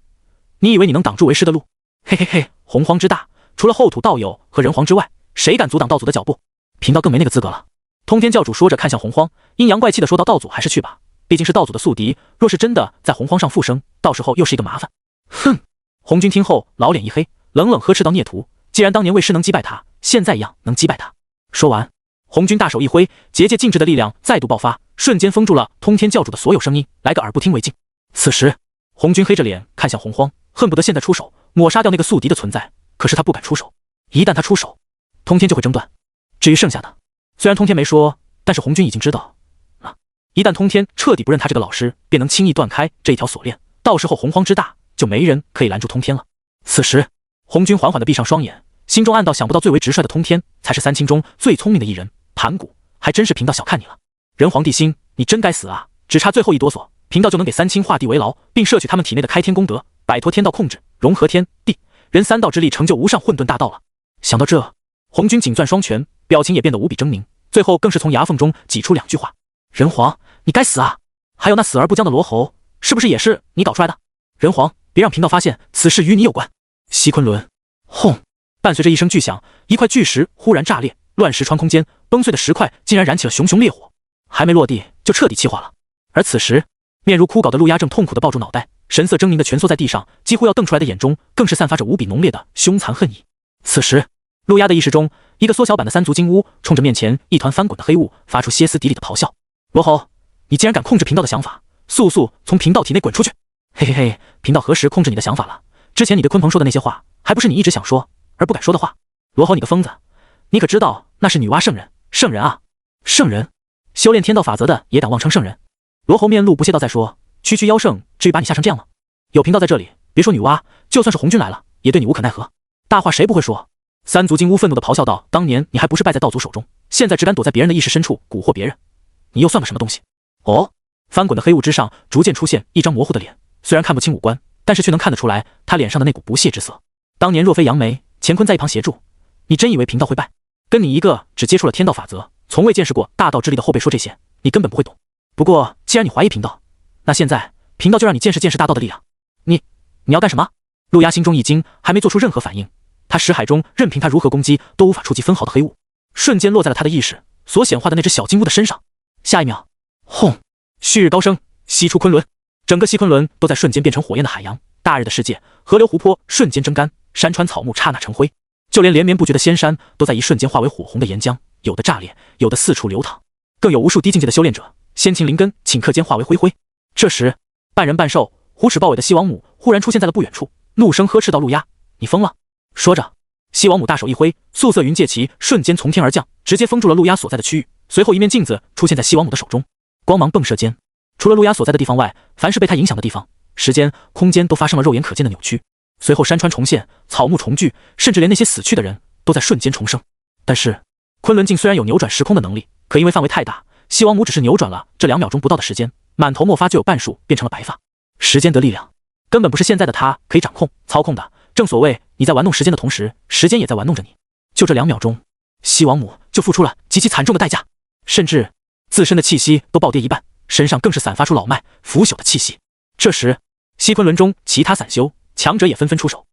你以为你能挡住为师的路？嘿嘿嘿，洪荒之大，除了后土道友和人皇之外，谁敢阻挡道祖的脚步？贫道更没那个资格了。通天教主说着看向洪荒，阴阳怪气的说道：道祖还是去吧，毕竟是道祖的宿敌，若是真的在洪荒上复生，到时候又是一个麻烦。哼！红军听后老脸一黑，冷冷呵斥道：孽徒，既然当年为师能击败他，现在一样能击败他。说完，红军大手一挥，结界静止的力量再度爆发，瞬间封住了通天教主的所有声音，来个耳不听为净。此时，红军黑着脸看向洪荒，恨不得现在出手抹杀掉那个宿敌的存在，可是他不敢出手，一旦他出手，通天就会争断。至于剩下的，虽然通天没说，但是红军已经知道了。一旦通天彻底不认他这个老师，便能轻易断开这一条锁链，到时候洪荒之大，就没人可以拦住通天了。此时，红军缓缓地闭上双眼，心中暗道：想不到最为直率的通天才是三清中最聪明的一人，盘古还真是贫道小看你了。人皇帝心，你真该死啊！只差最后一哆嗦，贫道就能给三清画地为牢，并摄取他们体内的开天功德，摆脱天道控制，融合天地人三道之力，成就无上混沌大道了。想到这，红军紧攥双拳，表情也变得无比狰狞，最后更是从牙缝中挤出2句话：人皇，你该死啊！还有那死而不僵的罗侯，是不是也是你搞出来的？人皇，别让贫道发现此事与你有关。西昆仑，轰！伴随着一声巨响，一块巨石忽然炸裂，乱石穿空间，崩碎的石块竟然燃起了熊熊烈火，还没落地就彻底气化了。而此时，面如枯槁的陆压正痛苦地抱住脑袋，神色狰狞地蜷缩在地上，几乎要瞪出来的眼中更是散发着无比浓烈的凶残恨意。此时，陆压的意识中，一个缩小版的三足金乌冲着面前一团翻滚的黑雾发出歇斯底里的咆哮：罗侯，你竟然敢控制贫道的想法，速速从贫道体内滚出去！嘿嘿嘿，贫道何时控制你的想法了？之前你对鲲鹏说的那些话，还不是你一直想说而不敢说的话？罗侯，你个疯子，你可知道那是女娲圣人？圣人啊，圣人，修炼天道法则的也敢妄称圣人？罗侯面露不屑道：再说，区区妖圣至于把你吓成这样吗？有贫道在这里，别说女娲，就算是红军来了，也对你无可奈何。大话谁不会说？三足金乌愤怒地咆哮道：当年你还不是败在道祖手中，现在只敢躲在别人的意识深处蛊惑别人，你又算个什么东西？哦，翻滚的黑雾之上逐渐出现一张模糊的脸，虽然看不清五官，但是却能看得出来他脸上的那股不屑之色。当年若非杨梅、乾坤在一旁协助，你真以为贫道会败？跟你一个只接触了天道法则，从未见识过大道之力的后辈说这些，你根本不会懂。不过既然你怀疑贫道，那现在贫道就让你见识见识大道的力量。你要干什么？陆压心中一惊，还没做出任何反应，他识海中任凭他如何攻击都无法触及分毫的黑雾，瞬间落在了他的意识所显化的那只小金乌的身上。下一秒，轰！旭日高升，西出昆仑，整个西昆仑都在瞬间变成火焰的海洋，大日的世界，河流湖泊瞬间蒸干，山川草木刹那成灰，就连连绵不绝的仙山都在一瞬间化为火红的岩浆，有的炸裂，有的四处流淌，更有无数低境界的修炼者仙情灵根顷刻间化为灰灰。这时，半人半兽、虎齿豹尾的西王母忽然出现在了不远处，怒声呵斥道：陆压，你疯了！说着，西王母大手一挥，素色云界旗瞬间从天而降，直接封住了陆压所在的区域。随后一面镜子出现在西王母的手中，光芒迸射间，除了陆压所在的地方外，凡是被他影响的地方，时间、空间都发生了肉眼可见的扭曲。随后山川重现，草木重聚，甚至连那些死去的人都在瞬间重生。但是昆仑镜虽然有扭转时空的能力，可因为范围太大，西王母只是扭转了这2秒钟不到的时间，满头墨发就有半数变成了白发。时间的力量根本不是现在的他可以掌控操控的，正所谓你在玩弄时间的同时，时间也在玩弄着你。就这2秒钟，西王母就付出了极其惨重的代价，甚至自身的气息都暴跌一半，身上更是散发出老迈腐朽的气息。这时，西昆仑中其他散修强者也纷纷出手，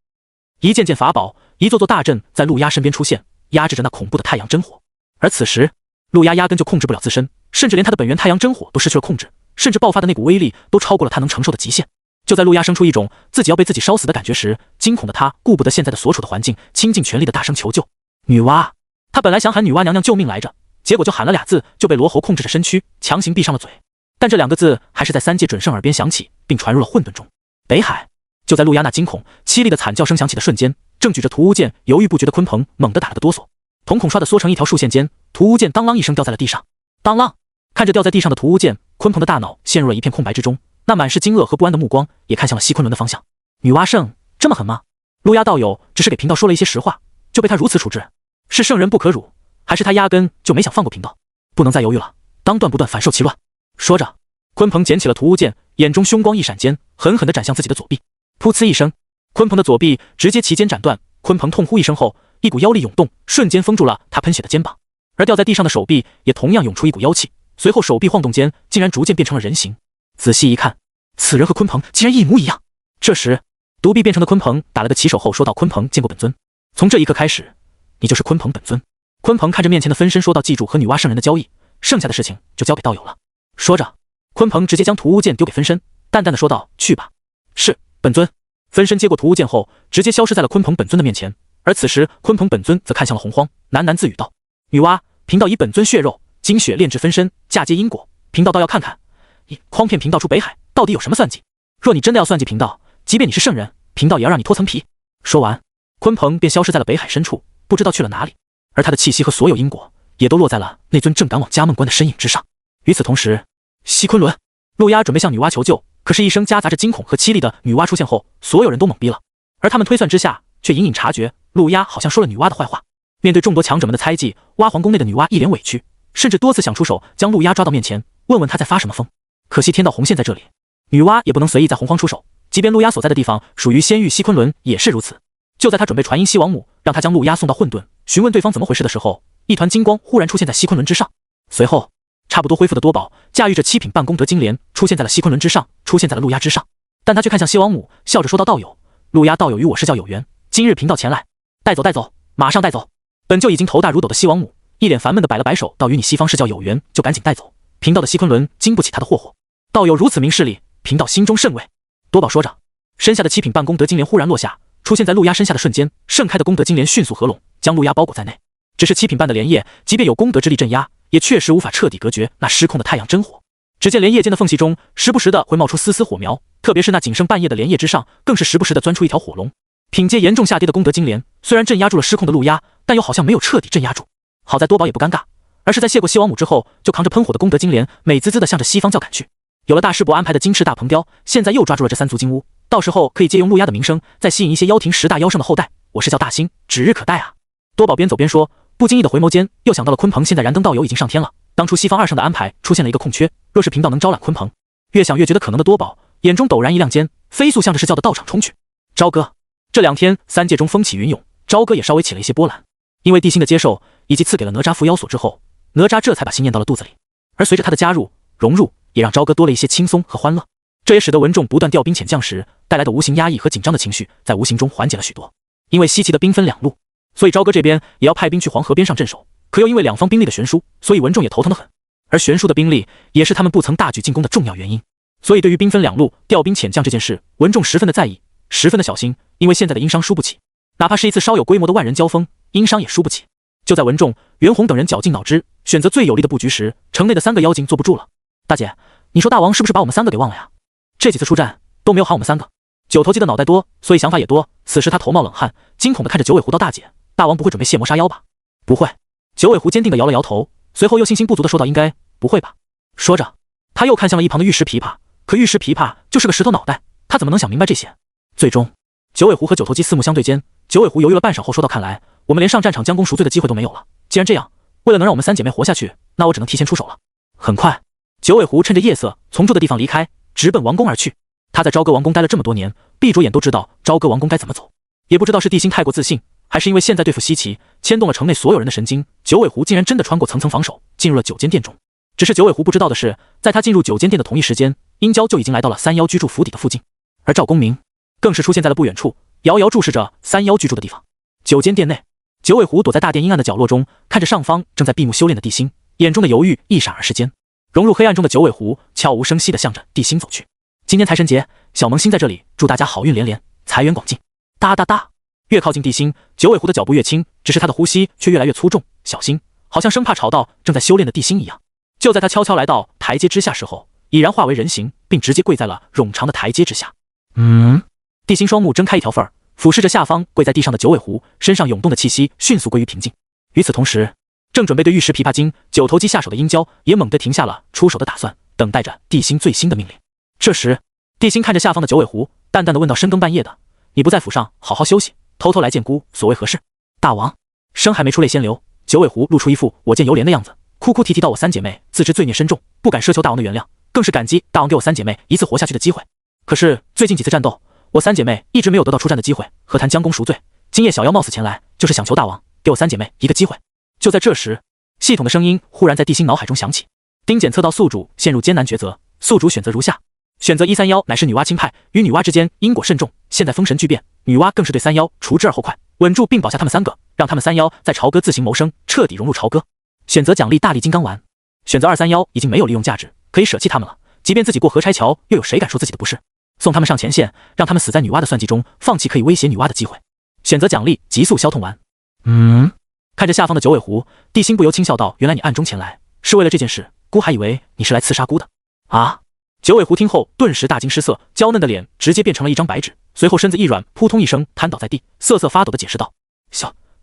一件件法宝，一座座大阵在陆压身边出现，压制着那恐怖的太阳真火。而此时，陆压压根就控制不了自身，甚至连他的本源太阳真火都失去了控制，甚至爆发的那股威力都超过了他能承受的极限。就在陆压生出一种自己要被自己烧死的感觉时，惊恐的他顾不得现在的所处的环境，倾尽全力的大声求救：女娲！他本来想喊女娲娘娘救命来着，结果就喊了2字，就被罗侯控制着身躯强行闭上了嘴。但这2个字还是在3界准圣耳边响起，并传入了混沌中。北海！就在陆压那惊恐凄厉的惨叫声响起的瞬间，正举着屠乌剑犹豫不决的鲲鹏猛地打了个哆嗦，瞳孔刷的缩成一条竖线间，屠乌剑当啷一声掉在了地上。当啷！看着掉在地上的屠乌剑，鲲鹏的大脑陷入了一片空白之中，那满是惊愕和不安的目光也看向了西昆仑的方向。女娲圣这么狠吗？陆压道友只是给贫道说了一些实话，就被他如此处置，是圣人不可辱，还是他压根就没想放过贫道？不能再犹豫了，当断不断，反受其乱。说着，鲲鹏捡起了屠乌剑，眼中凶光一闪间，狠狠地斩向自己的左臂。噗呲一声，鲲鹏的左臂直接齐肩斩断。鲲鹏痛呼一声后，一股妖力涌动，瞬间封住了他喷血的肩膀。而掉在地上的手臂也同样涌出一股妖气，随后手臂晃动间，竟然逐渐变成了人形。仔细一看，此人和鲲鹏竟然一模一样。这时，独臂变成的鲲鹏打了个起手后说道：鲲鹏见过本尊，从这一刻开始，你就是鲲鹏本尊。鲲鹏看着面前的分身说道：记住和女娲圣人的交易，剩下的事情就交给道友了。说着，鲲鹏直接将屠乌剑丢给分身，淡淡的说道：去吧。是，本尊。分身接过屠乌剑后，直接消失在了鲲鹏本尊的面前。而此时，鲲鹏本尊则看向了洪荒，喃喃自语道：女娲，贫道以本尊血肉精血炼制分身，嫁接因果，贫道倒要看看你诓骗贫道出北海到底有什么算计。若你真的要算计贫道，即便你是圣人，贫道也要让你脱层皮。说完，鲲鹏便消失在了北海深处，不知道去了哪里。而他的气息和所有因果也都落在了那尊正赶往嘉梦关的身影之上。与此同时，西昆仑，陆压准备向女娲求救，可是一声夹杂着惊恐和凄厉的女娲出现后，所有人都懵逼了。而他们推算之下，却隐隐察觉陆压好像说了女娲的坏话。面对众多强者们的猜忌，蛙皇宫内的女娲一脸委屈，甚至多次想出手将陆压抓到面前，问问他在发什么疯。可惜天道红线在这里，女娲也不能随意在洪荒出手，即便陆压所在的地方属于仙域西昆仑也是如此。就在他准备传音西王母，让他将陆压送到混沌，询问对方怎么回事的时候，一团金光忽然出现在西昆仑之上。随后，差不多恢复的多宝驾驭着7品半功德金莲出现在了西昆仑之上，出现在了陆压之上。但他却看向西王母，笑着说道：“道友，陆压道友与我是交有缘，今日贫道前来，带走带走，马上带走。”本就已经头大如斗的西王母一脸烦闷的摆了摆手，道：“与你西方是交有缘，就赶紧带走，贫道的西昆仑经不起他的霍霍。道友如此明事理，贫道心中甚慰。”多宝说着，身下的7品半功德金莲忽然落下，出现在陆压身下的瞬间，盛开的功德金莲迅速合拢，将陆压包裹在内。只是7品半的莲叶，即便有功德之力镇压，也确实无法彻底隔绝那失控的太阳真火。只见莲叶间的缝隙中，时不时的会冒出丝丝火苗，特别是那仅剩半叶的莲叶之上，更是时不时的钻出一条火龙。品阶严重下跌的功德金莲，虽然镇压住了失控的陆压，但又好像没有彻底镇压住。好在多宝也不尴尬，而是在谢过西王母之后，就扛着喷火的功德金莲，美滋滋的向着西方叫赶去。有了大师伯安排的金翅大鹏雕，现在又抓住了这3足金乌，到时候可以借用陆压的名声，再吸引一些妖庭10大妖圣的后代。我是叫大兴，指日可待啊！多宝边走边说，不经意的回眸间，又想到了鲲鹏现在燃灯道友已经上天了，当初西方2圣的安排出现了一个空缺，若是贫道能招揽鲲鹏，越想越觉得可能的多宝眼中陡然一亮间，飞速向着是教的道场冲去。朝歌，这2天3界中风起云涌，朝歌也稍微起了一些波澜，因为地心的接受以及赐给了哪吒伏妖锁之后，哪吒这才把心念到了肚子里，而随着他的加入融入，也让朝歌多了一些轻松和欢乐。这也使得文仲不断调兵遣将时带来的无形压抑和紧张的情绪，在无形中缓解了许多。因为西岐的兵分2路，所以朝歌这边也要派兵去黄河边上镇守，可又因为2方兵力的悬殊，所以文仲也头疼得很。而悬殊的兵力也是他们不曾大举进攻的重要原因。所以对于兵分2路调兵遣将这件事，文仲十分的在意，十分的小心，因为现在的殷商输不起，哪怕是一次稍有规模的万人交锋，殷商也输不起。就在文仲、袁弘等人绞尽脑汁选择最有利的布局时，城内的3个妖精坐不住了。大姐，你说大王是不是把我们3个给忘了呀？这几次出战都没有喊我们3个。九头鸡的脑袋多，所以想法也多。此时他头冒冷汗，惊恐地看着九尾狐道：“大姐，大王不会准备卸磨杀妖吧？”“不会。”九尾狐坚定地摇了摇头，随后又信心不足地说道：“应该不会吧？”说着，他又看向了一旁的玉石琵琶，可玉石琵琶就是个石头脑袋，他怎么能想明白这些？最终，九尾狐和九头鸡四目相对间，九尾狐犹豫了半晌后说道：“看来我们连上战场将功赎罪的机会都没有了。既然这样，为了能让我们3姐妹活下去，那我只能提前出手了。”很快，九尾狐趁着夜色从住的地方离开，直奔王宫而去。他在朝歌王宫待了这么多年，闭着眼都知道朝歌王宫该怎么走。也不知道是地心太过自信，还是因为现在对付西岐牵动了城内所有人的神经，九尾狐竟然真的穿过层层防守，进入了9间殿中。只是九尾狐不知道的是，在他进入9间殿的同一时间，殷郊就已经来到了3妖居住府邸的附近，而赵公明更是出现在了不远处，遥遥注视着3妖居住的地方。9间殿内，九尾狐躲在大殿阴暗的角落中，看着上方正在闭目修炼的地心，眼中的犹豫一闪而逝间，融入黑暗中的九尾狐悄无声息地向着地心走去。今天财神节，小萌新在这里祝大家好运连连，财源广进。哒哒哒，越靠近地心，九尾狐的脚步越轻，只是他的呼吸却越来越粗重，小心，好像生怕吵到正在修炼的地心一样。就在他悄悄来到台阶之下时候，已然化为人形，并直接跪在了冗长的台阶之下。地心双目睁开一条缝儿，俯视着下方跪在地上的九尾狐，身上涌动的气息迅速归于平静。与此同时，正准备对玉石琵琶精、九头鸡下手的殷郊也猛地停下了出手的打算，等待着地心最新的命令。这时，地心看着下方的九尾狐，淡淡的问道：“深更半夜的，你不在府上好好休息，偷偷来见姑，所谓何事？”大王，生还没出泪先流。九尾狐露出一副我见犹怜的样子，哭哭啼啼道：“我3姐妹自知罪孽深重，不敢奢求大王的原谅，更是感激大王给我3姐妹一次活下去的机会。可是最近几次战斗，我3姐妹一直没有得到出战的机会，何谈将功赎罪？今夜小妖冒死前来，就是想求大王给我3姐妹一个机会。”就在这时，系统的声音忽然在地心脑海中响起：“丁检测到宿主陷入艰难抉择，宿主选择如下：选择1、3妖乃是女娲亲派，与女娲之间因果甚重，现在封神巨变，女娲更是对3妖除之而后快，稳住并保下他们3个，让他们3妖在朝歌自行谋生，彻底融入朝歌。选择奖励大力金刚丸。选择2、3妖已经没有利用价值，可以舍弃他们了，即便自己过河拆桥，又有谁敢说自己的不是？送他们上前线，让他们死在女娲的算计中，放弃可以威胁女娲的机会。选择奖励急速消痛丸。看着下方的九尾狐，地心不由轻笑道：“原来你暗中前来，是为了这件事，姑还以为你是来刺杀姑的。”啊！九尾狐听后顿时大惊失色，娇嫩的脸直接变成了一张白纸，随后身子一软，扑通一声瘫倒在地，瑟瑟发抖地解释道：“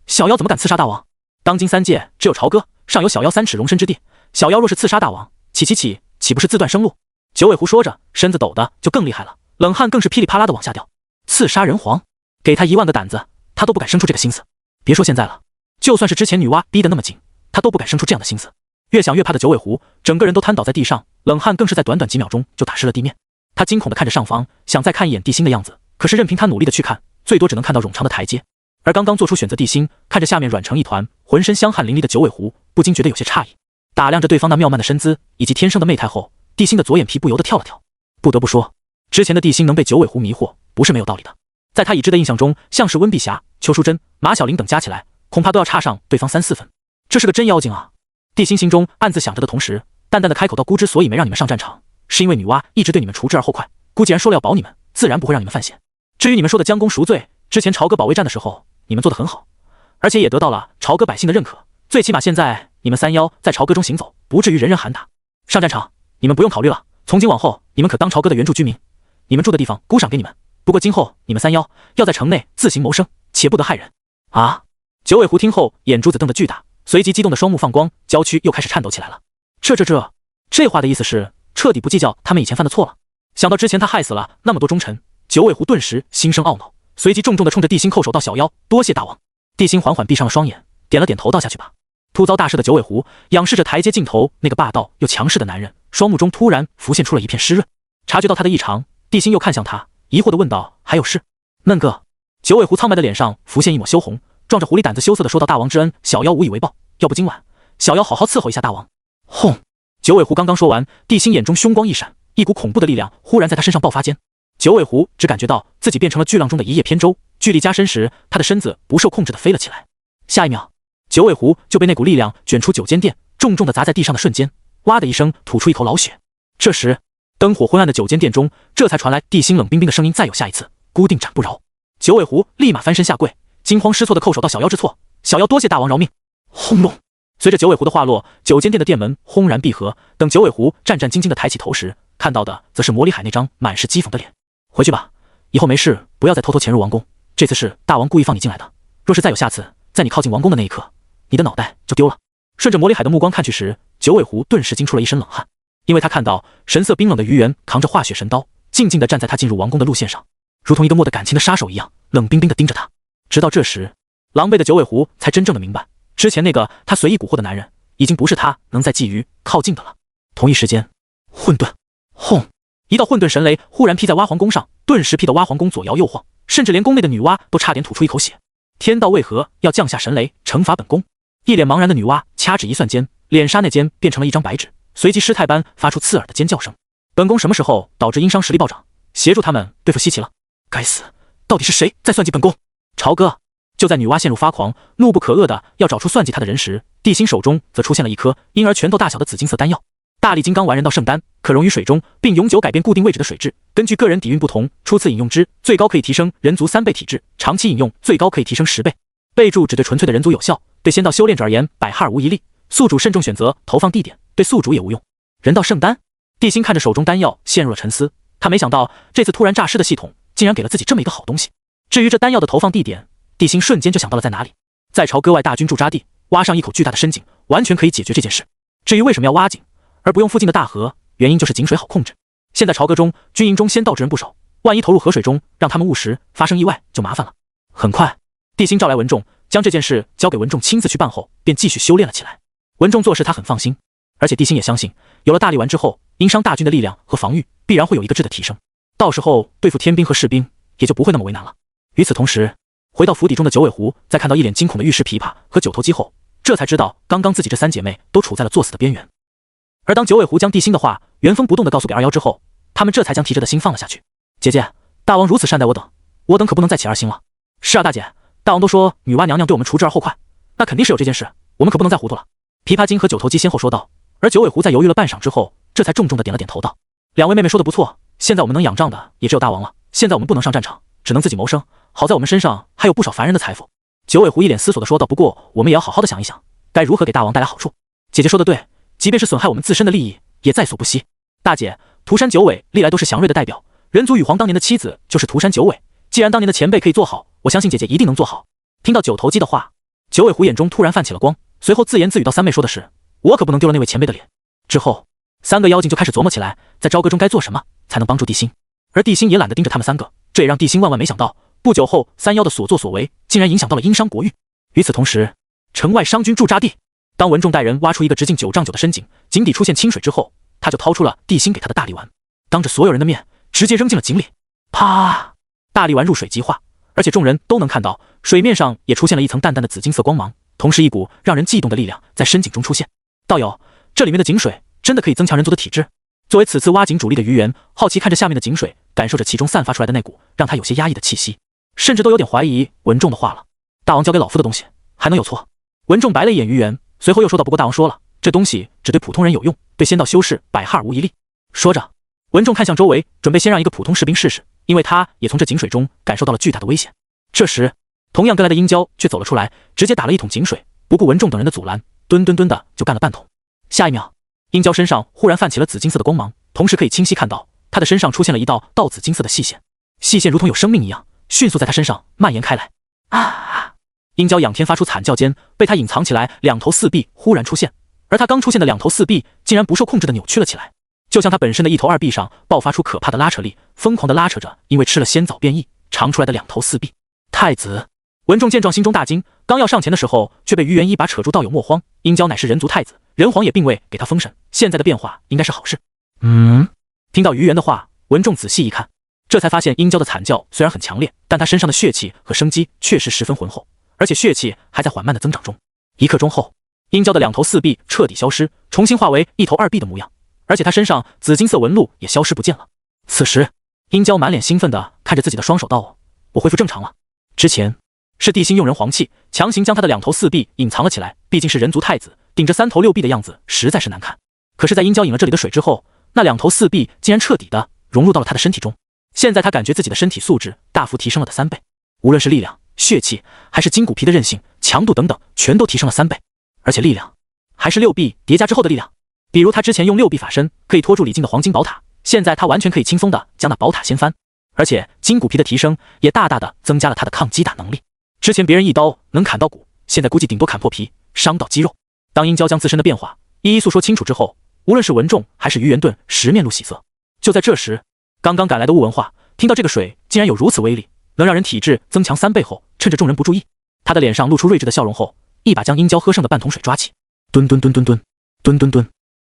小妖怎么敢刺杀大王？当今3界只有朝歌尚有小妖3尺容身之地，小妖若是刺杀大王，岂不是自断生路？”九尾狐说着，身子抖的就更厉害了，冷汗更是噼里啪啦的往下掉。刺杀人皇，给他1万个胆子，他都不敢生出这个心思。别说现在了，就算是之前女娲逼得那么紧，他都不敢生出这样的心思。越想越怕的九尾狐，整个人都瘫倒在地上，冷汗更是在短短几秒钟就打湿了地面。他惊恐地看着上方，想再看一眼地心的样子，可是任凭他努力的去看，最多只能看到冗长的台阶。而刚刚做出选择地心，看着下面软成一团、浑身香汗淋漓的九尾狐，不禁觉得有些诧异。打量着对方那妙曼的身姿以及天生的媚态后，地心的左眼皮不由得跳了跳。不得不说，之前的地心能被九尾狐迷惑，不是没有道理的。在他已知的印象中，像是温碧霞、邱淑贞、马小玲等加起来，恐怕都要差上对方3-4分。这是个真妖精啊！地心心中暗自想着的同时，淡淡的开口道：“姑之所以没让你们上战场，是因为女娲一直对你们除之而后快。姑既然说了要保你们，自然不会让你们犯险。至于你们说的将功赎罪，之前朝歌保卫战的时候，你们做得很好，而且也得到了朝歌百姓的认可。最起码现在你们3妖在朝歌中行走，不至于人人喊打。上战场，你们不用考虑了。从今往后，你们可当朝歌的原住居民。你们住的地方姑赏给你们，不过今后你们3妖要在城内自行谋生，且不得害人。”啊！九尾狐听后，眼珠子瞪得巨大，随即激动的双目放光，娇躯又开始颤抖起来了。这话的意思是彻底不计较他们以前犯的错了。想到之前他害死了那么多忠臣，九尾狐顿时心生懊恼，随即重重的冲着地心叩首道：“小妖多谢大王。”地心缓缓闭上了双眼，点了点头道：“下去吧。”突遭大赦的九尾狐仰视着台阶尽头那个霸道又强势的男人，双目中突然浮现出了一片湿润。察觉到他的异常，地心又看向他，疑惑地问道：“还有事？”嫩哥。九尾狐苍白的脸上浮现一抹羞红，壮着狐狸胆子羞涩地说道：“大王之恩，小妖无以为报，要不今晚小妖好好伺候一下大王。”轰！九尾狐刚刚说完，地心眼中凶光一闪，一股恐怖的力量忽然在他身上爆发间，九尾狐只感觉到自己变成了巨浪中的一叶扁舟，巨力加深时，他的身子不受控制地飞了起来。下一秒，九尾狐就被那股力量卷出9间殿，重重地砸在地上的瞬间，哇的一声吐出一口老血。这时，灯火昏暗的9间殿中，这才传来地心冷冰冰的声音：“再有下一次，孤定斩不饶。”九尾狐立马翻身下跪，惊慌失措地叩首道：“小妖知错，小妖多谢大王饶命。”轰隆！随着九尾狐的话落，9间殿的殿门轰然闭合。等九尾狐战战兢兢地抬起头时，看到的则是魔里海那张满是讥讽的脸。“回去吧，以后没事不要再偷偷潜入王宫。这次是大王故意放你进来的，若是再有下次，在你靠近王宫的那一刻，你的脑袋就丢了。”顺着魔里海的目光看去时，九尾狐顿时惊出了一身冷汗，因为他看到神色冰冷的于元扛着化血神刀，静静地站在他进入王宫的路线上，如同一个没得感情的杀手一样，冷冰冰地盯着他。直到这时，狼狈的九尾狐才真正的明白，之前那个他随意蛊惑的男人，已经不是他能再觊觎靠近的了。同一时间，混沌！轰！一道混沌神雷忽然劈在蛙皇宫上，顿时劈得蛙皇宫左摇右晃，甚至连宫内的女娲都差点吐出一口血。天道为何要降下神雷惩罚本宫？一脸茫然的女娲掐指一算间，脸刹那间变成了一张白纸，随即失态般发出刺耳的尖叫声。本宫什么时候导致殷商实力暴涨，协助他们对付西岐了？该死，到底是谁在算计本宫？朝歌！就在女娲陷入发狂、怒不可遏的要找出算计她的人时，地心手中则出现了一颗婴儿拳头大小的紫金色丹药。大力金刚完人道圣丹，可溶于水中，并永久改变固定位置的水质。根据个人底蕴不同，初次饮用之最高可以提升人族3倍体质，长期饮用最高可以提升10倍。备注：只对纯粹的人族有效，对仙道修炼者而言百害而无一利。宿主慎重选择投放地点，对宿主也无用。人道圣丹。地心看着手中丹药，陷入了沉思。他没想到这次突然诈尸的系统竟然给了自己这么一个好东西。至于这丹药的投放地点，地心瞬间就想到了在哪里，在朝歌外大军驻扎地挖上一口巨大的深井，完全可以解决这件事。至于为什么要挖井而不用附近的大河，原因就是井水好控制。现在朝歌中军营中仙道之人不少，万一投入河水中让他们误食，发生意外就麻烦了。很快，地心召来文仲，将这件事交给文仲亲自去办后，便继续修炼了起来。文仲做事他很放心，而且地心也相信，有了大力丸之后，殷商大军的力量和防御必然会有一个质的提升，到时候对付天兵和士兵也就不会那么为难了。与此同时，回到府邸中的九尾狐在看到一脸惊恐的御史琵琶和九头鸡后，这才知道刚刚自己这3姐妹都处在了作死的边缘。而当九尾狐将地心的话原封不动地告诉给二妖之后，他们这才将提着的心放了下去。姐姐，大王如此善待我等可不能再起二心了。是啊，大姐，大王都说女娲娘娘对我们除之而后快，那肯定是有这件事，我们可不能再糊涂了。琵琶精和九头鸡先后说道，而九尾狐在犹豫了半晌之后，这才重重地点了点头道：“两位妹妹说的不错，现在我们能仰仗的也只有大王了。现在我们不能上战场，只能自己谋生。好在我们身上还有不少凡人的财富。”九尾狐一脸思索地说道：“不过我们也要好好的想一想，该如何给大王带来好处。”姐姐说的对，即便是损害我们自身的利益，也在所不惜。大姐，涂山九尾历来都是祥瑞的代表，人族羽皇当年的妻子就是涂山九尾。既然当年的前辈可以做好，我相信姐姐一定能做好。听到九头鸡的话，九尾狐眼中突然泛起了光，随后自言自语道：“三妹说的是，我可不能丢了那位前辈的脸。”之后，3个妖精就开始琢磨起来，在朝歌中该做什么才能帮助地心。而地心也懒得盯着他们3个，这也让地心万万没想到，不久后3妖的所作所为竟然影响到了殷商国运。与此同时，城外商军驻扎地，当文仲带人挖出一个直径9丈9的深井，井底出现清水之后，他就掏出了地心给他的大力丸，当着所有人的面直接扔进了井里。啪！大力丸入水即化，而且众人都能看到水面上也出现了一层淡淡的紫金色光芒，同时一股让人悸动的力量在深井中出现。道友，这里面的井水真的可以增强人族的体质？作为此次挖井主力的于元，好奇看着下面的井水，感受着其中散发出来的那股让他有些压抑的气息，甚至都有点怀疑文仲的话了。大王交给老夫的东西还能有错？文仲白了一眼于元，随后又说道：不过大王说了，这东西只对普通人有用，对仙道修士百害而无一利。说着，文仲看向周围，准备先让一个普通士兵试试，因为他也从这井水中感受到了巨大的危险。这时，同样跟来的殷郊却走了出来，直接打了一桶井水，不顾文仲等人的阻拦，吨的就干了半桶。下一秒，殷郊身上忽然泛起了紫金色的光芒，同时可以清晰看到他的身上出现了一道紫金色的细线，细线如同有生命一样，迅速在他身上蔓延开来。啊！殷郊仰天发出惨叫间，被他隐藏起来两头四臂忽然出现，而他刚出现的两头四臂竟然不受控制的扭曲了起来，就像他本身的一头二臂上爆发出可怕的拉扯力，疯狂的拉扯着因为吃了仙枣变异长出来的两头四臂。太子！文仲见状心中大惊，刚要上前的时候却被于元一把扯住。道友莫慌，殷郊乃是人族太子，人皇也并未给他封神，现在的变化应该是好事。听到于元的话，文仲仔细一看，这才发现殷郊的惨叫虽然很强烈，但他身上的血气和生机确实十分浑厚，而且血气还在缓慢的增长中。一刻钟后，殷郊的两头四臂彻底消失，重新化为一头二臂的模样，而且他身上紫金色纹路也消失不见了。此时，殷郊满脸兴奋地看着自己的双手道：我恢复正常了。之前是地心用人皇气强行将他的两头四臂隐藏了起来，毕竟是人族太子，顶着3头6臂的样子实在是难看。可是在殷郊饮了这里的水之后，那两头四臂竟然彻底的融入到了他的身体中。现在他感觉自己的身体素质大幅提升了的3倍，无论是力量、血气还是筋骨皮的韧性、强度等等，全都提升了3倍。而且力量还是6臂叠加之后的力量，比如他之前用6臂法身可以拖住李靖的黄金宝塔，现在他完全可以轻松的将那宝塔掀翻。而且筋骨皮的提升也大大的增加了他的抗击打能力。之前别人一刀能砍到骨，现在估计顶多砍破皮，伤到肌肉。当殷郊将自身的变化一一诉说清楚之后，无论是文仲还是于元顿时面露喜色。就在这时，刚刚赶来的雾文化听到这个水竟然有如此威力，能让人体质增强3倍后，趁着众人不注意，他的脸上露出睿智的笑容后，一把将殷郊喝剩的半桶水抓起，吨。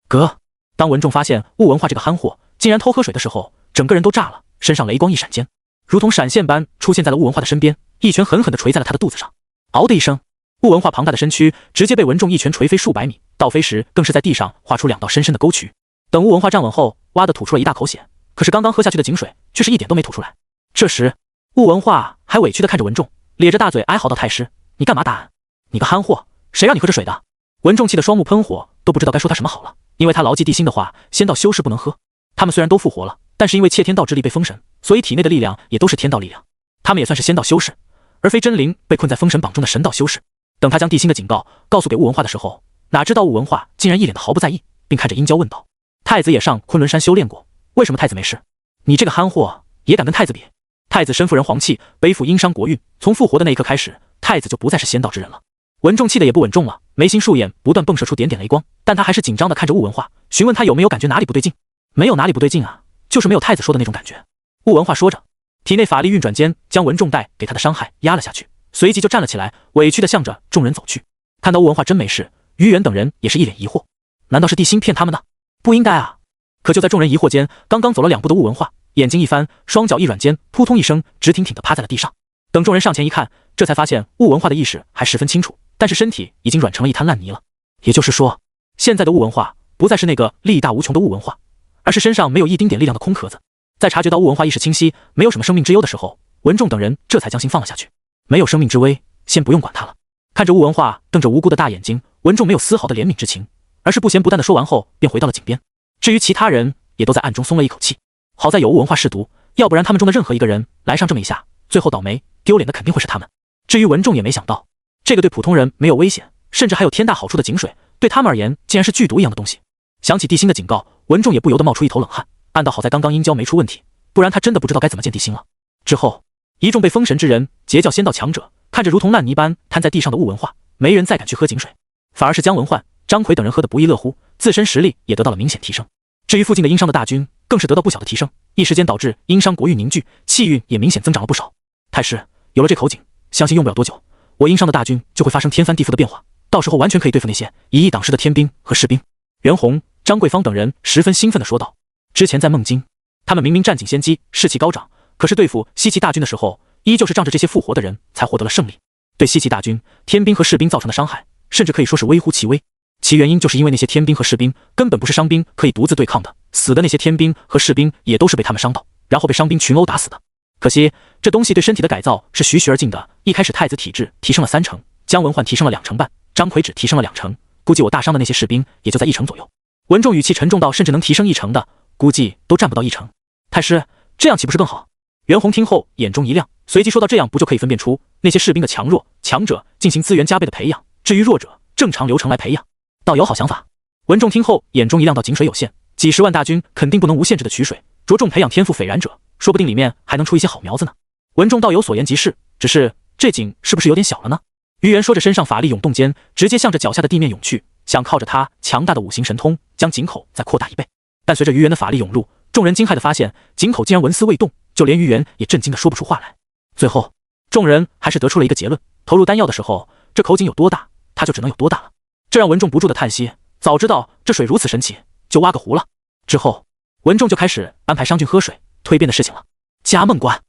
哥！当文仲发现雾文化这个憨货竟然偷喝水的时候，整个人都炸了，身上雷光一闪间，如同闪现般出现在了雾文化的身边，一拳狠狠地捶在了他的肚子上。嗷的一声，雾文化庞大的身躯直接被文仲一拳捶飞数百米，倒飞时更是在地上画出2道深深的沟渠。等雾文化站稳后，哇的吐出了一大口血，可是刚刚喝下去的井水却是一点都没吐出来。这时，雾文化还委屈地看着文仲，咧着大嘴哀嚎道：太师，你干嘛打俺？你个憨货，谁让你喝这水的？文仲气得双目喷火，都不知道该说他什么好了，因为他牢记地心的话，仙道修士不能喝。他们虽然都复活了，但是因为窃天道之力被封神，所以体内的力量也都是天道力量，他们也算是仙道修士，而非真灵被困在封神榜中的神道修士。等他将地心的警告告诉给雾文化的时候，哪知道雾文化竟然一脸的毫不在意，并看着殷郊问道：太子也上昆仑山修炼过，为什么太子没事？你这个憨货也敢跟太子比？太子身负人皇气，背负殷商国运，从复活的那一刻开始，太子就不再是仙道之人了。文仲气得也不稳重了，眉心竖眼不断迸射出点点雷光，但他还是紧张地看着雾文化，询问他有没有感觉哪里不对劲。没有哪里不对劲啊，就是没有太子说的那种感觉。雾文化说着，体内法力运转间将文仲带给他的伤害压了下去，随即就站了起来，委屈地向着众人走去。看到雾文化真没事，于元等人也是一脸疑惑，难道是地心骗他们的？不应该啊！可就在众人疑惑间，刚刚走了2步的雾文化眼睛一翻，双脚一软间，扑通一声，直挺挺地趴在了地上。等众人上前一看，这才发现雾文化的意识还十分清楚，但是身体已经软成了一滩烂泥了。也就是说，现在的雾文化不再是那个力大无穷的雾文化，而是身上没有一丁点力量的空壳子。在察觉到雾文化意识清晰，没有什么生命之忧的时候，文仲等人这才将心放了下去。没有生命之危，先不用管他了。看着雾文化瞪着无辜的大眼睛，文仲没有丝毫的怜悯之情，而是不咸不淡的说完后，便回到了井边。至于其他人，也都在暗中松了一口气。好在有雾文化试毒，要不然他们中的任何一个人来上这么一下，最后倒霉丢脸的肯定会是他们。至于文仲也没想到，这个对普通人没有危险，甚至还有天大好处的井水，对他们而言竟然是剧毒一样的东西。想起地心的警告，文仲也不由得冒出一头冷汗，暗道好在刚刚殷郊没出问题，不然他真的不知道该怎么见地心了。之后，一众被封神之人截教仙道强者，看着如同烂泥般瘫在地上的雾文化，没人再敢去喝井水，反而是姜文焕、张奎等人喝得不亦乐乎，自身实力也得到了明显提升。至于附近的殷商的大军，更是得到不小的提升，一时间导致殷商国运凝聚，气运也明显增长了不少。太师，有了这口井，相信用不了多久，我殷商的大军就会发生天翻地覆的变化，到时候完全可以对付那些以一挡十的天兵和士兵。袁弘、张桂芳等人十分兴奋地说道。之前在孟津，他们明明战景先机，士气高涨，可是对付西岐大军的时候，依旧是仗着这些复活的人才获得了胜利。对西岐大军、天兵和士兵造成的伤害，甚至可以说是微乎其微。其原因就是因为那些天兵和士兵根本不是伤兵可以独自对抗的，死的那些天兵和士兵也都是被他们伤到，然后被伤兵群殴打死的。可惜这东西对身体的改造是徐徐而进的，一开始太子体质提升了3成，姜文焕提升了2成半，张奎只提升了2成，估计我大伤的那些士兵也就在1成左右。文仲语气沉重到甚至能提升1成的，估计都占不到1成。太师，这样岂不是更好？袁弘听后眼中一亮，随即说到：这样不就可以分辨出那些士兵的强弱，强者进行资源加倍的培养，至于弱者，正常流程来培养。倒有好想法。文仲听后眼中一亮，到井水有限，几十万大军肯定不能无限制的取水，着重培养天赋斐然者，说不定里面还能出一些好苗子呢。文仲倒有所言极是，只是这井是不是有点小了呢？于元说着身上法力涌动间，直接向着脚下的地面涌去，想靠着他强大的5行神通将井口再扩大1倍。但随着于元的法力涌入，众人惊骇地发现井口竟然纹丝未动，就连于元也震惊地说不出话来。最后众人还是得出了一个结论，投入丹药的时候，这口井有多大，它就只能有多大了。这让文仲不住的叹息，早知道这水如此神奇，就挖个湖了。之后文仲就开始安排商俊喝水蜕变的事情了。嘉梦关，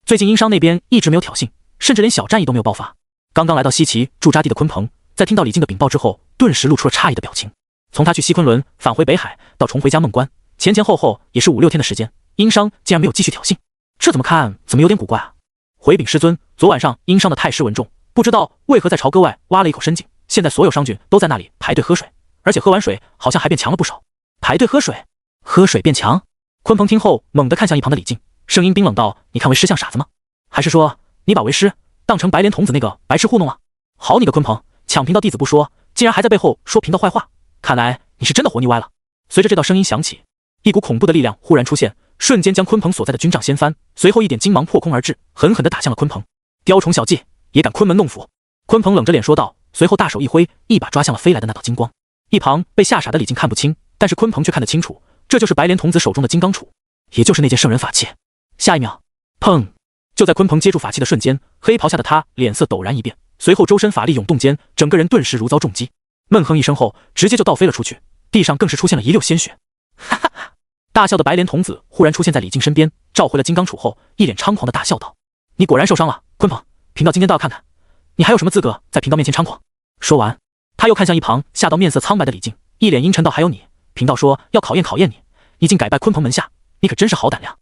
最近殷商那边一直没有挑衅，甚至连小战役都没有爆发。刚刚来到西岐驻扎地的鲲鹏，在听到李靖的禀报之后，顿时露出了诧异的表情。从他去西昆仑返回北海到重回嘉梦关，前前后后也是5-6天的时间，殷商竟然没有继续挑衅，这怎么看怎么有点古怪啊。回禀师尊，昨晚上殷商的太师文仲不知道为何在朝歌外挖了一口深井，现在所有商郡都在那里排队喝水，而且喝完水好像还变强了不少。排队喝水，喝水变强？鲲鹏听后猛地看向一旁的李靖，声音冰冷道：你看为师像傻子吗？还是说你把为师当成白莲童子那个白痴糊弄啊？好你个鲲鹏，抢贫道弟子不说，竟然还在背后说贫道坏话，看来你是真的活腻歪了。随着这道声音响起，一股恐怖的力量忽然出现，瞬间将鲲鹏所在的军帐掀翻，随后一点金芒破空而至，狠狠地打向了鲲鹏。雕虫小技，也敢昆门弄斧？鲲鹏冷着脸说道，随后大手一挥，一把抓向了飞来的那道金光。一旁被吓傻的李靖看不清，但是鲲鹏却看得清楚，这就是白莲童子手中的金刚杵，也就是那件圣人法器。下一秒，砰！就在鲲鹏接住法器的瞬间，黑袍下的他脸色陡然一变，随后周身法力涌动间，整个人顿时如遭重击，闷哼一声后，直接就倒飞了出去，地上更是出现了一溜鲜血。哈哈哈！大笑的白莲童子忽然出现在李靖身边，召回了金刚杵后，一脸猖狂的大笑道：你果然受伤了，鲲鹏，贫道今天倒要看看你还有什么资格在贫道面前猖狂。说完，他又看向一旁吓到面色苍白的李靖，一脸阴沉道：还有你，贫道说要考验考验你，你竟改拜鲲鹏门下，你可真是好胆量。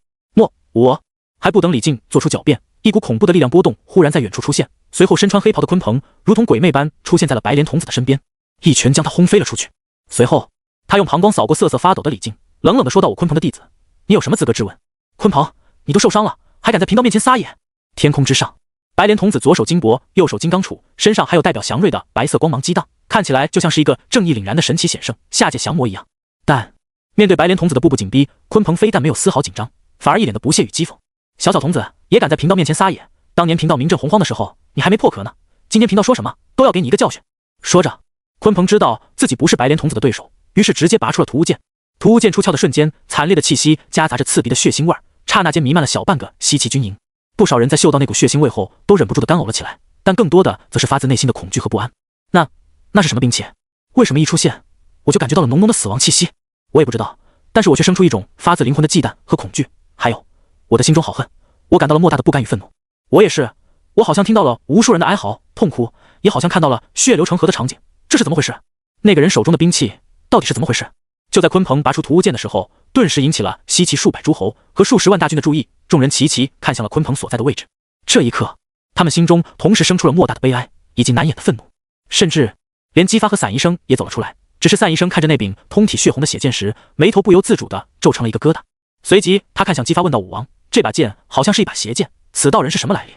我还不等李靖做出狡辩，一股恐怖的力量波动忽然在远处出现，随后身穿黑袍的鲲鹏如同鬼魅般出现在了白莲童子的身边，一拳将他轰飞了出去。随后他用膀胱扫过瑟瑟发抖的李靖，冷冷地说道：我鲲鹏的弟子，你有什么资格质问？鲲鹏，你都受伤了，还敢在贫道面前撒野？天空之上，白莲童子左手金帛，右手金刚杵，身上还有代表祥瑞的白色光芒激荡，看起来就像是一个正义凛然的神奇显圣下界降魔一样。但面对白莲童子的步步紧逼，鲲鹏非但没有丝毫紧张，反而一脸的不屑与讥讽。小童子也敢在贫道面前撒野，当年贫道名震洪荒的时候你还没破壳呢，今天贫道说什么都要给你一个教训。说着，鲲鹏知道自己不是白莲童子的对手，于是直接拔出了屠无剑。屠无剑出鞘的瞬间，惨烈的气息夹杂着刺鼻的血腥味，刹那间弥漫了小半个西岐军营。不少人在嗅到那股血腥味后都忍不住的干呕了起来，但更多的则是发自内心的恐惧和不安。那是什么兵器？为什么一出现我就感觉到了浓浓的死亡气息？我也不知道，但是我却生出一种发自灵魂的忌惮和恐惧，还有我的心中好恨，我感到了莫大的不甘与愤怒。我也是，我好像听到了无数人的哀嚎痛哭，也好像看到了血流成河的场景，这是怎么回事？那个人手中的兵器到底是怎么回事？就在鲲鹏拔出屠无剑的时候，顿时引起了西岐数百诸侯和数十万大军的注意，众人齐齐看向了鲲鹏所在的位置。这一刻，他们心中同时生出了莫大的悲哀以及难掩的愤怒，甚至连姬发和散医生也走了出来。只是散医生看着那柄通体血红的血剑时，眉头不由自主地皱成了一个疙瘩。随即他看向姬发问道：武王，这把剑好像是一把邪剑，此道人是什么来历？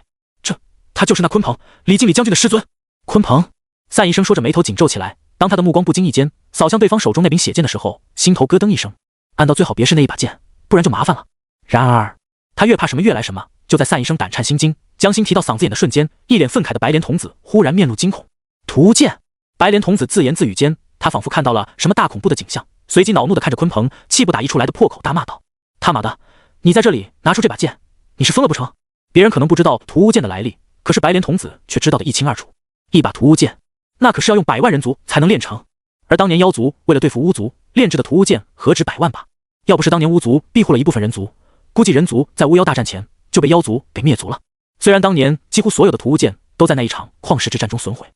他就是那鲲鹏，李靖李将军的师尊。鲲鹏，散医生说着眉头紧皱起来，当他的目光不经意间扫向对方手中那柄血剑的时候，心头咯噔一声，暗道最好别是那一把剑，不然就麻烦了。然而他越怕什么越来什么，就在散医生胆颤心惊将心提到嗓子眼的瞬间，一脸愤慨的白莲童子忽然面露惊恐。屠剑！白莲童子自言自语间，他仿佛看到了什么大恐怖的景象，随即恼怒地看着鲲鹏，气不打一处来的破口大骂道：他妈的，你在这里拿出这把剑，你是疯了不成？别人可能不知道屠无剑的来历，可是白莲童子却知道得一清二楚。一把屠无剑那可是要用100万人族才能炼成。而当年妖族为了对付巫族炼制的屠巫剑何止100万把，要不是当年巫族庇护了一部分人族，估计人族在巫妖大战前就被妖族给灭族了。虽然当年几乎所有的屠巫剑都在那一场旷世之战中损毁，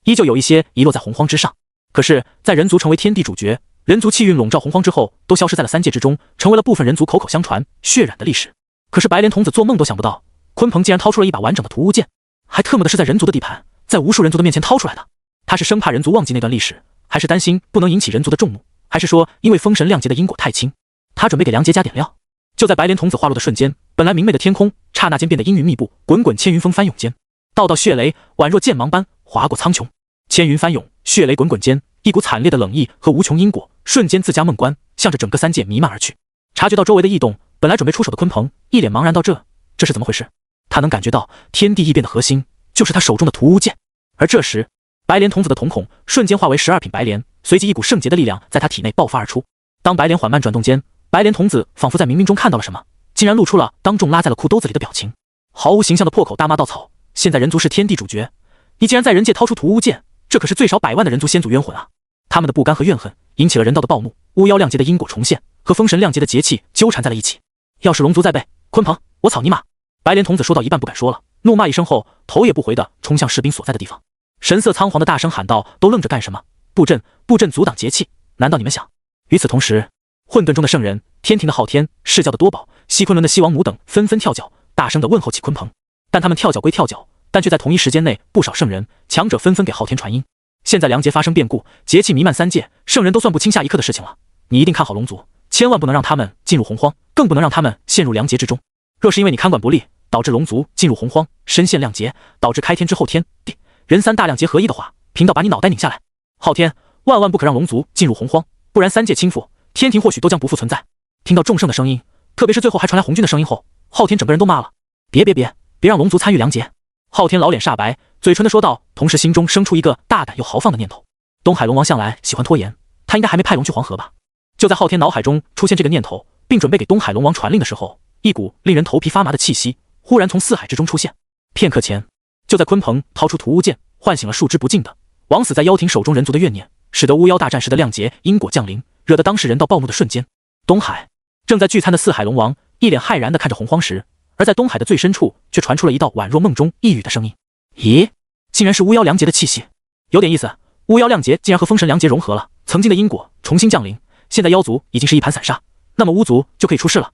依旧有一些遗落在洪荒之上，可是，在人族成为天地主角，人族气运笼罩洪荒之后，都消失在了3界之中，成为了部分人族口口相传、血染的历史。可是白莲童子做梦都想不到，鲲鹏竟然掏出了一把完整的屠巫剑，还特么的是在人族的地盘，在无数人族的面前掏出来的。他是生怕人族忘记那段历史，还是担心不能引起人族的众怒，还是说因为封神亮节的因果太轻，他准备给亮节加点料？就在白莲童子化落的瞬间，本来明媚的天空刹那间变得阴云密布，滚滚千云风翻涌间，道道血雷宛若剑芒般划过苍穹。千云翻涌，血雷滚滚间，一股惨烈的冷意和无穷因果瞬间自家梦关，向着整个3界弥漫而去。察觉到周围的异动，本来准备出手的鲲鹏一脸茫然道：“这是怎么回事？”他能感觉到天地异变的核心就是他手中的屠巫剑。而这时，白莲童子的瞳孔瞬间化为12品白莲，随即一股圣洁的力量在他体内爆发而出。当白莲缓慢转动间，白莲童子仿佛在冥冥中看到了什么，竟然露出了当众拉在了裤兜子里的表情，毫无形象的破口大骂道：“草！现在人族是天地主角，你竟然在人界掏出屠巫剑，这可是最少100万的人族先祖冤魂啊！”他们的不甘和怨恨引起了人道的暴怒，巫妖亮节的因果重现和封神亮节的节气纠缠在了一起。要是龙族在背，鲲鹏，我草泥马！白莲童子说到一半不敢说了，怒骂一声后，头也不回地冲向士兵所在的地方，神色仓皇的大声喊道：“都愣着干什么？布阵，布阵，阻挡节气！难道你们想？”与此同时，混沌中的圣人、天庭的昊天、释教的多宝、西昆仑的西王母等纷纷跳脚，大声地问候起鲲鹏。但他们跳脚归跳脚，但却在同一时间内，不少圣人、强者纷纷给昊天传音。现在良节发生变故，节气弥漫3界，圣人都算不轻下一刻的事情了。你一定看好龙族，千万不能让他们进入洪荒，更不能让他们陷入良节之中。若是因为你看管不力，导致龙族进入洪荒，深陷亮节，导致开天之后天地人3大亮节合一的话，贫道把你脑袋拧下来。昊天，万万不可让龙族进入洪荒，不然3界倾覆，天庭或许都将不复存在。听到众圣的声音，特别是最后还传来红军的声音后，昊天整个人都麻了。别让龙族参与良节！昊天老脸煞白，嘴唇的说道，同时心中生出一个大胆又豪放的念头。东海龙王向来喜欢拖延，他应该还没派龙去黄河吧？就在昊天脑海中出现这个念头，并准备给东海龙王传令的时候，一股令人头皮发麻的气息忽然从四海之中出现。片刻前，就在鲲鹏掏出屠巫剑，唤醒了数之不尽的枉死在妖庭手中人族的怨念，使得巫妖大战时的亮节因果降临，惹得当事人道暴怒的瞬间，东海正在聚餐的四海龙王一脸骇然地看着洪荒石，而在东海的最深处却传出了一道宛若梦中呓语的声音：“咦，竟然是巫妖良节的气息，有点意思。巫妖亮节竟然和封神良节融合了，曾经的因果重新降临，现在妖族已经是一盘散沙，那么巫族就可以出世了。”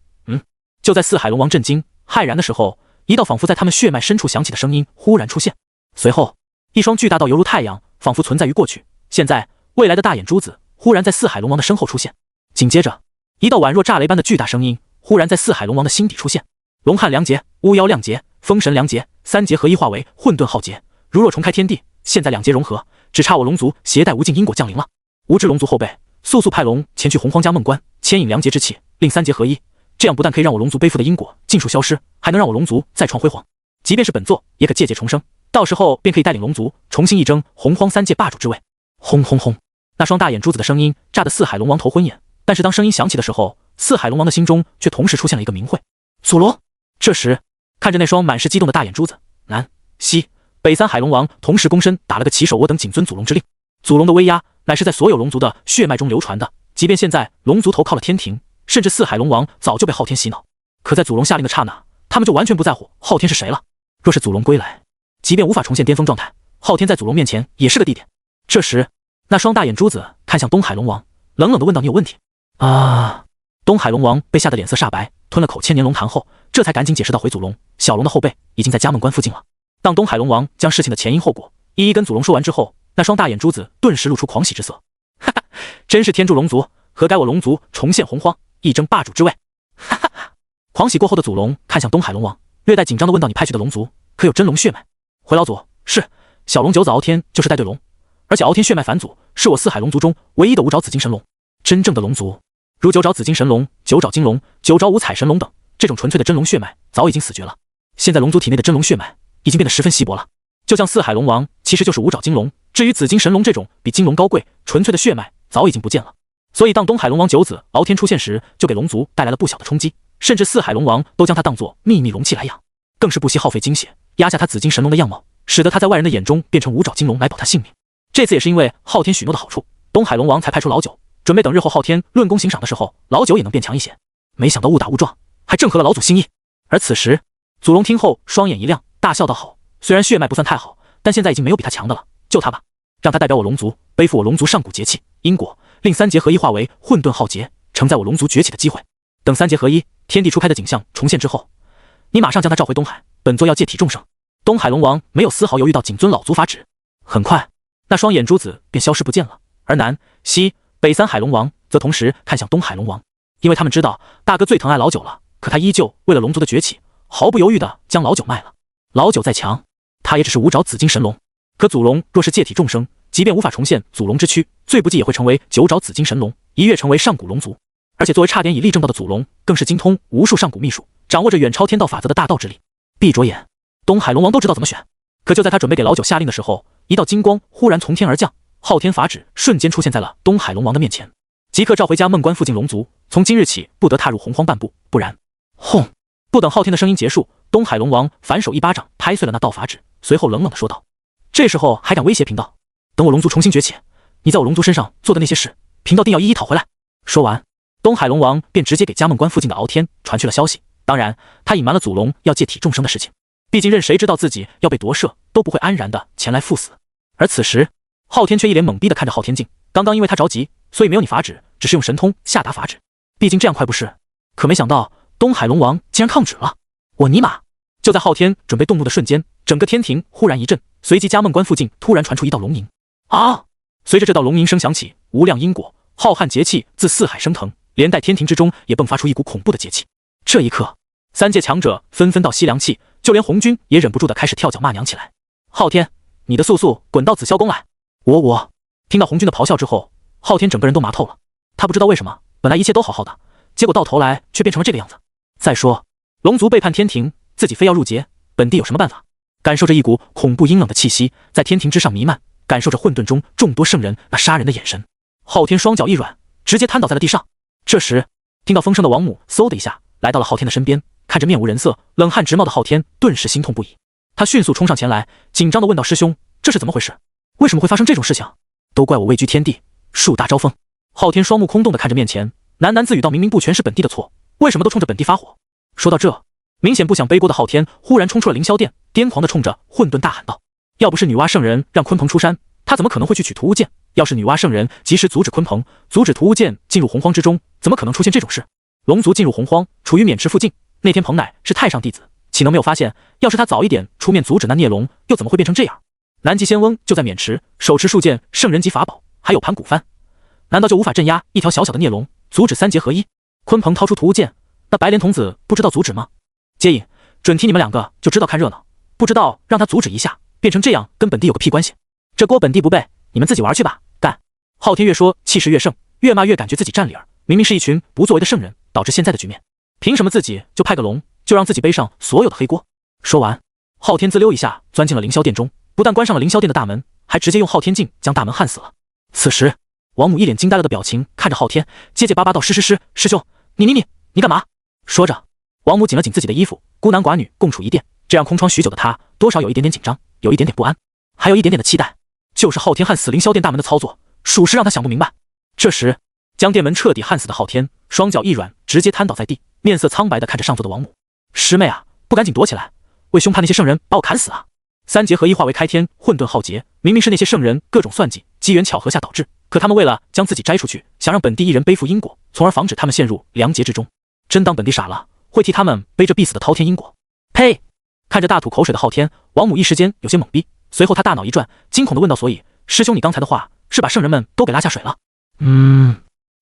就在四海龙王震惊骇然的时候，一道仿佛在他们血脉深处响起的声音忽然出现，随后一双巨大到犹如太阳，仿佛存在于过去、现在、未来的大眼珠子忽然在四海龙王的身后出现。紧接着，一道宛若炸雷般的巨大声音忽然在四海龙王的心底出现：“龙汉良节，巫妖亮节，封神良节，3节合一化为混沌浩劫，如若重开天地，现在两节融合，只差我龙族携带无尽因果降临了。无知龙族后辈，速派龙前去洪荒家梦关，牵引良节之气，令3节合一。这样不但可以让我龙族背负的因果尽数消失，还能让我龙族再创辉煌。即便是本座，也可借界重生，到时候便可以带领龙族重新一争洪荒3界霸主之位。”轰轰轰！那双大眼珠子的声音炸得四海龙王头昏眼，但是当声音响起的时候，四海龙王的心中却同时出现了一个明慧：祖龙。这时，看着那双满是激动的大眼珠子，南、西、北3海龙王同时躬身打了个起手，我等谨遵祖龙之令。祖龙的威压乃是在所有龙族的血脉中流传的，即便现在龙族投靠了天庭，甚至四海龙王早就被昊天洗脑，可在祖龙下令的刹那，他们就完全不在乎昊天是谁了。若是祖龙归来，即便无法重现巅峰状态，昊天在祖龙面前也是个地点。这时，那双大眼珠子看向东海龙王，冷冷地问道：“你有问题？”啊！东海龙王被吓得脸色煞白，吞了口千年龙痰后，这才赶紧解释道：“回祖龙，小龙的后辈已经在嘉梦关附近了。”当东海龙王将事情的前因后果一一跟祖龙说完之后，那双大眼珠子顿时露出狂喜之色。哈哈，真是天助龙族，何该我龙族重现洪荒，一争霸主之位。哈哈哈！狂喜过后的祖龙看向东海龙王，略带紧张地问道：“你派去的龙族可有真龙血脉？”回老祖，是小龙九子敖天就是带队龙，而且敖天血脉返祖，是我四海龙族中唯一的五爪紫金神龙。真正的龙族，如九爪紫金神龙、九爪金龙、九爪五彩神龙等，这种纯粹的真龙血脉早已经死绝了。现在龙族体内的真龙血脉已经变得十分稀薄了，就像四海龙王其实就是五爪金龙，至于紫金神龙这种比金龙高贵、纯粹的血脉早已经不见了。所以当东海龙王九子敖天出现时，就给龙族带来了不小的冲击，甚至四海龙王都将他当作秘密容器来养，更是不惜耗费精血压下他紫金神龙的样貌，使得他在外人的眼中变成五爪金龙来保他性命。这次也是因为昊天许诺的好处，东海龙王才派出老九，准备等日后昊天论功行赏的时候，老九也能变强一些。没想到误打误撞，还正合了老祖心意。而此时，祖龙听后双眼一亮，大笑道：“好，虽然血脉不算太好，但现在已经没有比他强的了，就他吧，让他代表我龙族，背负我龙族上古节气因果，令三劫合一化为混沌浩劫，承载我龙族崛起的机会。等三劫合一，天地初开的景象重现之后，你马上将他召回东海，本座要借体众生。”东海龙王没有丝毫犹豫，到谨遵老族法旨。很快，那双眼珠子便消失不见了。而南、西、北三海龙王则同时看向东海龙王，因为他们知道大哥最疼爱老九了，可他依旧为了龙族的崛起，毫不犹豫地将老九卖了。老九再强，他也只是五爪紫金神龙，可祖龙若是借体众生，即便无法重现祖龙之躯，最不济也会成为九爪紫金神龙，一跃成为上古龙族。而且作为差点以力正道的祖龙，更是精通无数上古秘术，掌握着远超天道法则的大道之力。闭着眼，东海龙王都知道怎么选。可就在他准备给老九下令的时候，一道金光忽然从天而降，昊天法旨瞬间出现在了东海龙王的面前，即刻召回家梦关附近龙族，从今日起不得踏入洪荒半步，不然……轰！不等昊天的声音结束，东海龙王反手一巴掌拍碎了那道法旨，随后冷冷地说道：“这时候还敢威胁贫道？等我龙族重新崛起，你在我龙族身上做的那些事，贫道定要一一讨回来。”说完，东海龙王便直接给家梦关附近的敖天传去了消息。当然，他隐瞒了祖龙要借体众生的事情，毕竟任谁知道自己要被夺舍，都不会安然的前来赴死。而此时，昊天却一脸懵逼的看着昊天镜，刚刚因为他着急，所以没有你法旨，只是用神通下达法旨，毕竟这样快不是？可没想到东海龙王竟然抗旨了！我尼玛！就在昊天准备动怒的瞬间，整个天庭忽然一震，随即家梦关附近突然传出一道龙吟。啊！随着这道龙吟声响起，无量因果浩瀚节气自四海升腾，连带天庭之中也迸发出一股恐怖的节气。这一刻，三界强者纷纷倒吸凉气，就连红军也忍不住的开始跳脚骂娘起来。昊天，你的速速滚到紫霄宫来！我听到红军的咆哮之后，昊天整个人都麻透了。他不知道为什么，本来一切都好好的，结果到头来却变成了这个样子。再说，龙族背叛天庭，自己非要入劫，本地有什么办法？感受着一股恐怖阴冷的气息在天庭之上弥漫，感受着混沌中众多圣人那杀人的眼神，昊天双脚一软，直接瘫倒在了地上。这时，听到风声的王母嗖的一下来到了昊天的身边，看着面无人色、冷汗直冒的昊天，顿时心痛不已。他迅速冲上前来，紧张地问道：“师兄，这是怎么回事？为什么会发生这种事情？都怪我位居天地，树大招风。”昊天双目空洞地看着面前，喃喃自语道：“明明不全是本地的错，为什么都冲着本地发火？”说到这，明显不想背锅的昊天忽然冲出了凌霄殿，癫狂地冲着混沌大喊道：“要不是女娲圣人让鲲鹏出山，他怎么可能会去取屠物剑？要是女娲圣人及时阻止鲲鹏，阻止屠物剑进入洪荒之中，怎么可能出现这种事？龙族进入洪荒，处于渑池附近，那天彭乃是太上弟子，岂能没有发现？要是他早一点出面阻止那孽龙，又怎么会变成这样？南极仙翁就在渑池，手持数件圣人级法宝，还有盘古幡，难道就无法镇压一条小小的孽龙，阻止三劫合一？鲲鹏掏出屠物剑，那白莲童子不知道阻止吗？接引，准提你们两个就知道看热闹，不知道让他阻止一下，变成这样跟本地有个屁关系？这锅本地不背，你们自己玩去吧！干！昊天越说气势越盛，越骂越感觉自己占理儿，明明是一群不作为的圣人，导致现在的局面，凭什么自己就派个龙，就让自己背上所有的黑锅？说完，昊天滋溜一下钻进了凌霄殿中，不但关上了凌霄殿的大门，还直接用昊天镜将大门焊死了。此时，王母一脸惊呆了的表情看着昊天，结结巴巴道：“师兄，你干嘛？”说着，王母紧了紧自己的衣服，孤男寡女共处一殿，这样空窗许久的她，多少有一点点紧张，有一点点不安，还有一点点的期待。就是昊天焊死凌霄殿大门的操作，属实让他想不明白。这时，将殿门彻底焊死的昊天，双脚一软，直接瘫倒在地，面色苍白的看着上座的王母：“师妹啊，不赶紧躲起来，为兄怕那些圣人把我砍死啊！”三劫合一化为开天，混沌浩劫，明明是那些圣人各种算计、机缘巧合下导致，可他们为了将自己摘出去，想让本地一人背负因果，从而防止他们陷入良劫之中。真当本地傻了，会替他们背着必死的滔天因果？呸！看着大吐口水的昊天，王母一时间有些懵逼，随后他大脑一转，惊恐地问道：“所以，师兄你刚才的话是把圣人们都给拉下水了？”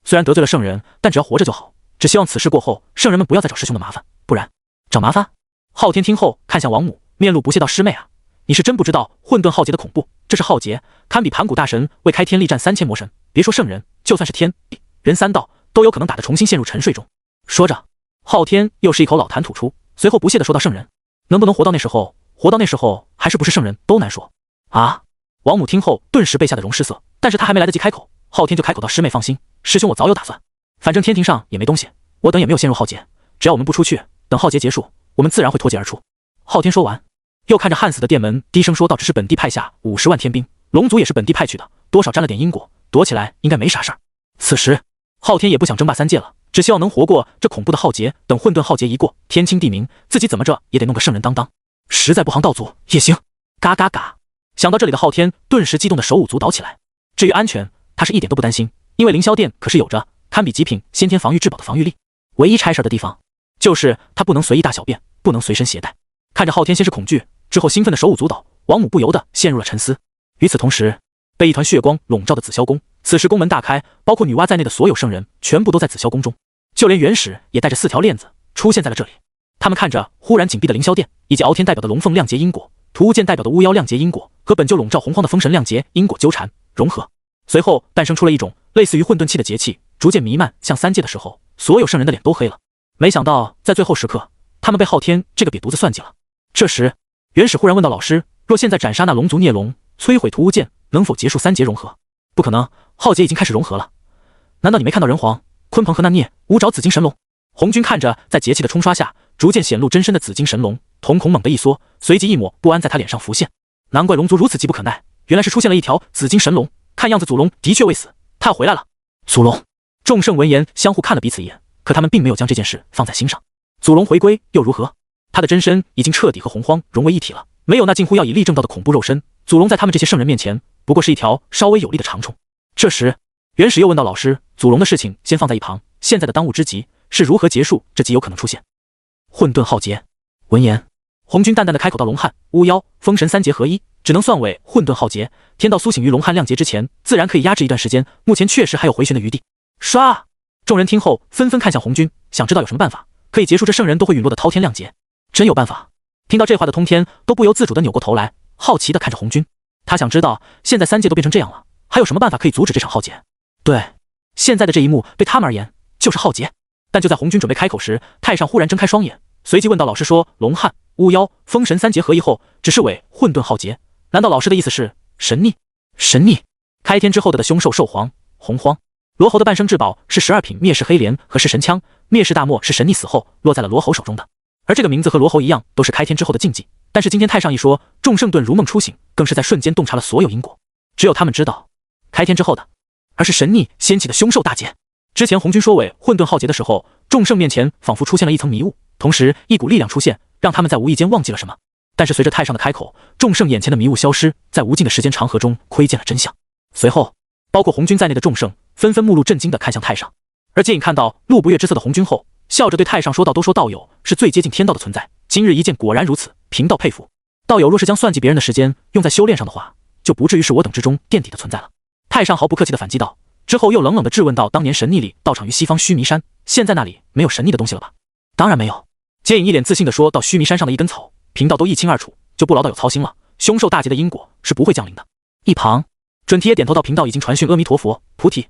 虽然得罪了圣人，但只要活着就好，只希望此事过后，圣人们不要再找师兄的麻烦，不然找麻烦。昊天听后看向王母，面露不屑道：“师妹啊，你是真不知道混沌浩劫的恐怖，这是浩劫，堪比盘古大神为开天力战3000魔神，别说圣人，就算是天地人三道，都有可能打得重新陷入沉睡中。”说着，昊天又是一口老痰吐出，随后不屑地说道：“圣人能不能活到那时候，还是不是圣人都难说啊！”王母听后顿时被吓得容失色，但是他还没来得及开口，昊天就开口道：“师妹放心，师兄我早有打算，反正天庭上也没东西，我等也没有陷入浩劫，只要我们不出去，等浩劫结束，我们自然会脱劫而出。”昊天说完，又看着焊死的殿门，低声说道：“只是本地派下50万天兵，龙族也是本地派去的，多少沾了点因果，躲起来应该没啥事儿。此时，昊天也不想争霸三界了，只希望能活过这恐怖的浩劫。等混沌浩劫一过，天清地明，自己怎么着也得弄个圣人当当。实在不行道祖也行。嘎嘎嘎！想到这里的昊天顿时激动的手舞足蹈起来。至于安全，他是一点都不担心，因为凌霄殿可是有着堪比极品先天防御至宝的防御力。唯一差事的地方，就是他不能随意大小便，不能随身携带。看着昊天先是恐惧，之后兴奋的手舞足蹈，王母不由得陷入了沉思。与此同时，被一团血光笼罩的紫霄宫，此时宫门大开，包括女娲在内的所有圣人全部都在紫霄宫中，就连元始也带着4条链子出现在了这里。他们看着忽然紧闭的凌霄殿，以及敖天代表的龙凤亮劫因果，屠无剑代表的巫妖亮劫因果，和本就笼罩洪荒的封神亮劫因果纠缠融合，随后诞生出了一种类似于混沌气的劫气，逐渐弥漫向三界的时候，所有圣人的脸都黑了。没想到在最后时刻，他们被昊天这个瘪犊子算计了。这时，元始忽然问道：“老师，若现在斩杀那龙族孽龙，摧毁屠无剑，能否结束三劫融合？”不可能，浩劫已经开始融合了。难道你没看到人皇、鲲鹏和那孽无爪紫金神龙？红军看着在劫气的冲刷下逐渐显露真身的紫金神龙，瞳孔猛地一缩，随即一抹不安在他脸上浮现。难怪龙族如此急不可耐，原来是出现了一条紫金神龙。看样子祖龙的确未死，他要回来了。祖龙，众圣闻言相互看了彼此一眼，可他们并没有将这件事放在心上。祖龙回归又如何？他的真身已经彻底和洪荒融为一体了，没有那近乎要以力证道的恐怖肉身。祖龙在他们这些圣人面前，不过是一条稍微有力的长虫。这时，元始又问道：“老师，祖龙的事情先放在一旁，现在的当务之急是如何结束这极有可能出现混沌浩劫。”闻言，红军淡淡的开口道：“龙汉、巫妖、封神三劫合一，只能算为混沌浩劫。天道苏醒于龙汉亮劫之前，自然可以压制一段时间，目前确实还有回旋的余地。”唰！众人听后纷纷看向红军，想知道有什么办法可以结束这圣人都会陨落的滔天亮劫。真有办法？听到这话的通天都不由自主的扭过头来，好奇的看着红军。他想知道，现在三界都变成这样了，还有什么办法可以阻止这场浩劫？对，现在的这一幕对他们而言就是浩劫。但就在红军准备开口时，太上忽然睁开双眼，随即问道：“老师说龙汉、巫妖、封神三劫合一后，只是为混沌浩劫，难道老师的意思是神逆？神逆？开天之后的凶兽兽皇、洪荒。罗侯的半生至宝是12品灭世黑莲和噬神枪，灭世大漠是神逆死后落在了罗侯手中的。而这个名字和罗侯一样，都是开天之后的禁忌。但是今天太上一说，众圣顿如梦初醒，更是在瞬间洞察了所有因果。只有他们知道，开天之后的，而是神逆掀起的凶兽大劫。之前红军说为混沌浩劫的时候，众圣面前仿佛出现了一层迷雾，同时一股力量出现，让他们在无意间忘记了什么。但是随着太上的开口，众圣眼前的迷雾消失，在无尽的时间长河中窥见了真相。随后，包括红军在内的众圣纷纷目露震惊地看向太上。而接引看到陆不月之色的红军后，笑着对太上说道：“都说道友是最接近天道的存在，今日一见果然如此，贫道佩服。道友若是将算计别人的时间用在修炼上的话，就不至于是我等之中垫底的存在了。”太上毫不客气地反击道，之后又冷冷地质问道：“当年神逆里道场于西方须弥山，现在那里没有神逆的东西了吧？”“当然没有。”接引一脸自信地说：“到须弥山上的一根草，贫道都一清二楚，就不劳道友操心了。凶兽大劫的因果是不会降临的。”一旁准提也点头道：“贫道已经传讯阿弥陀佛、菩提、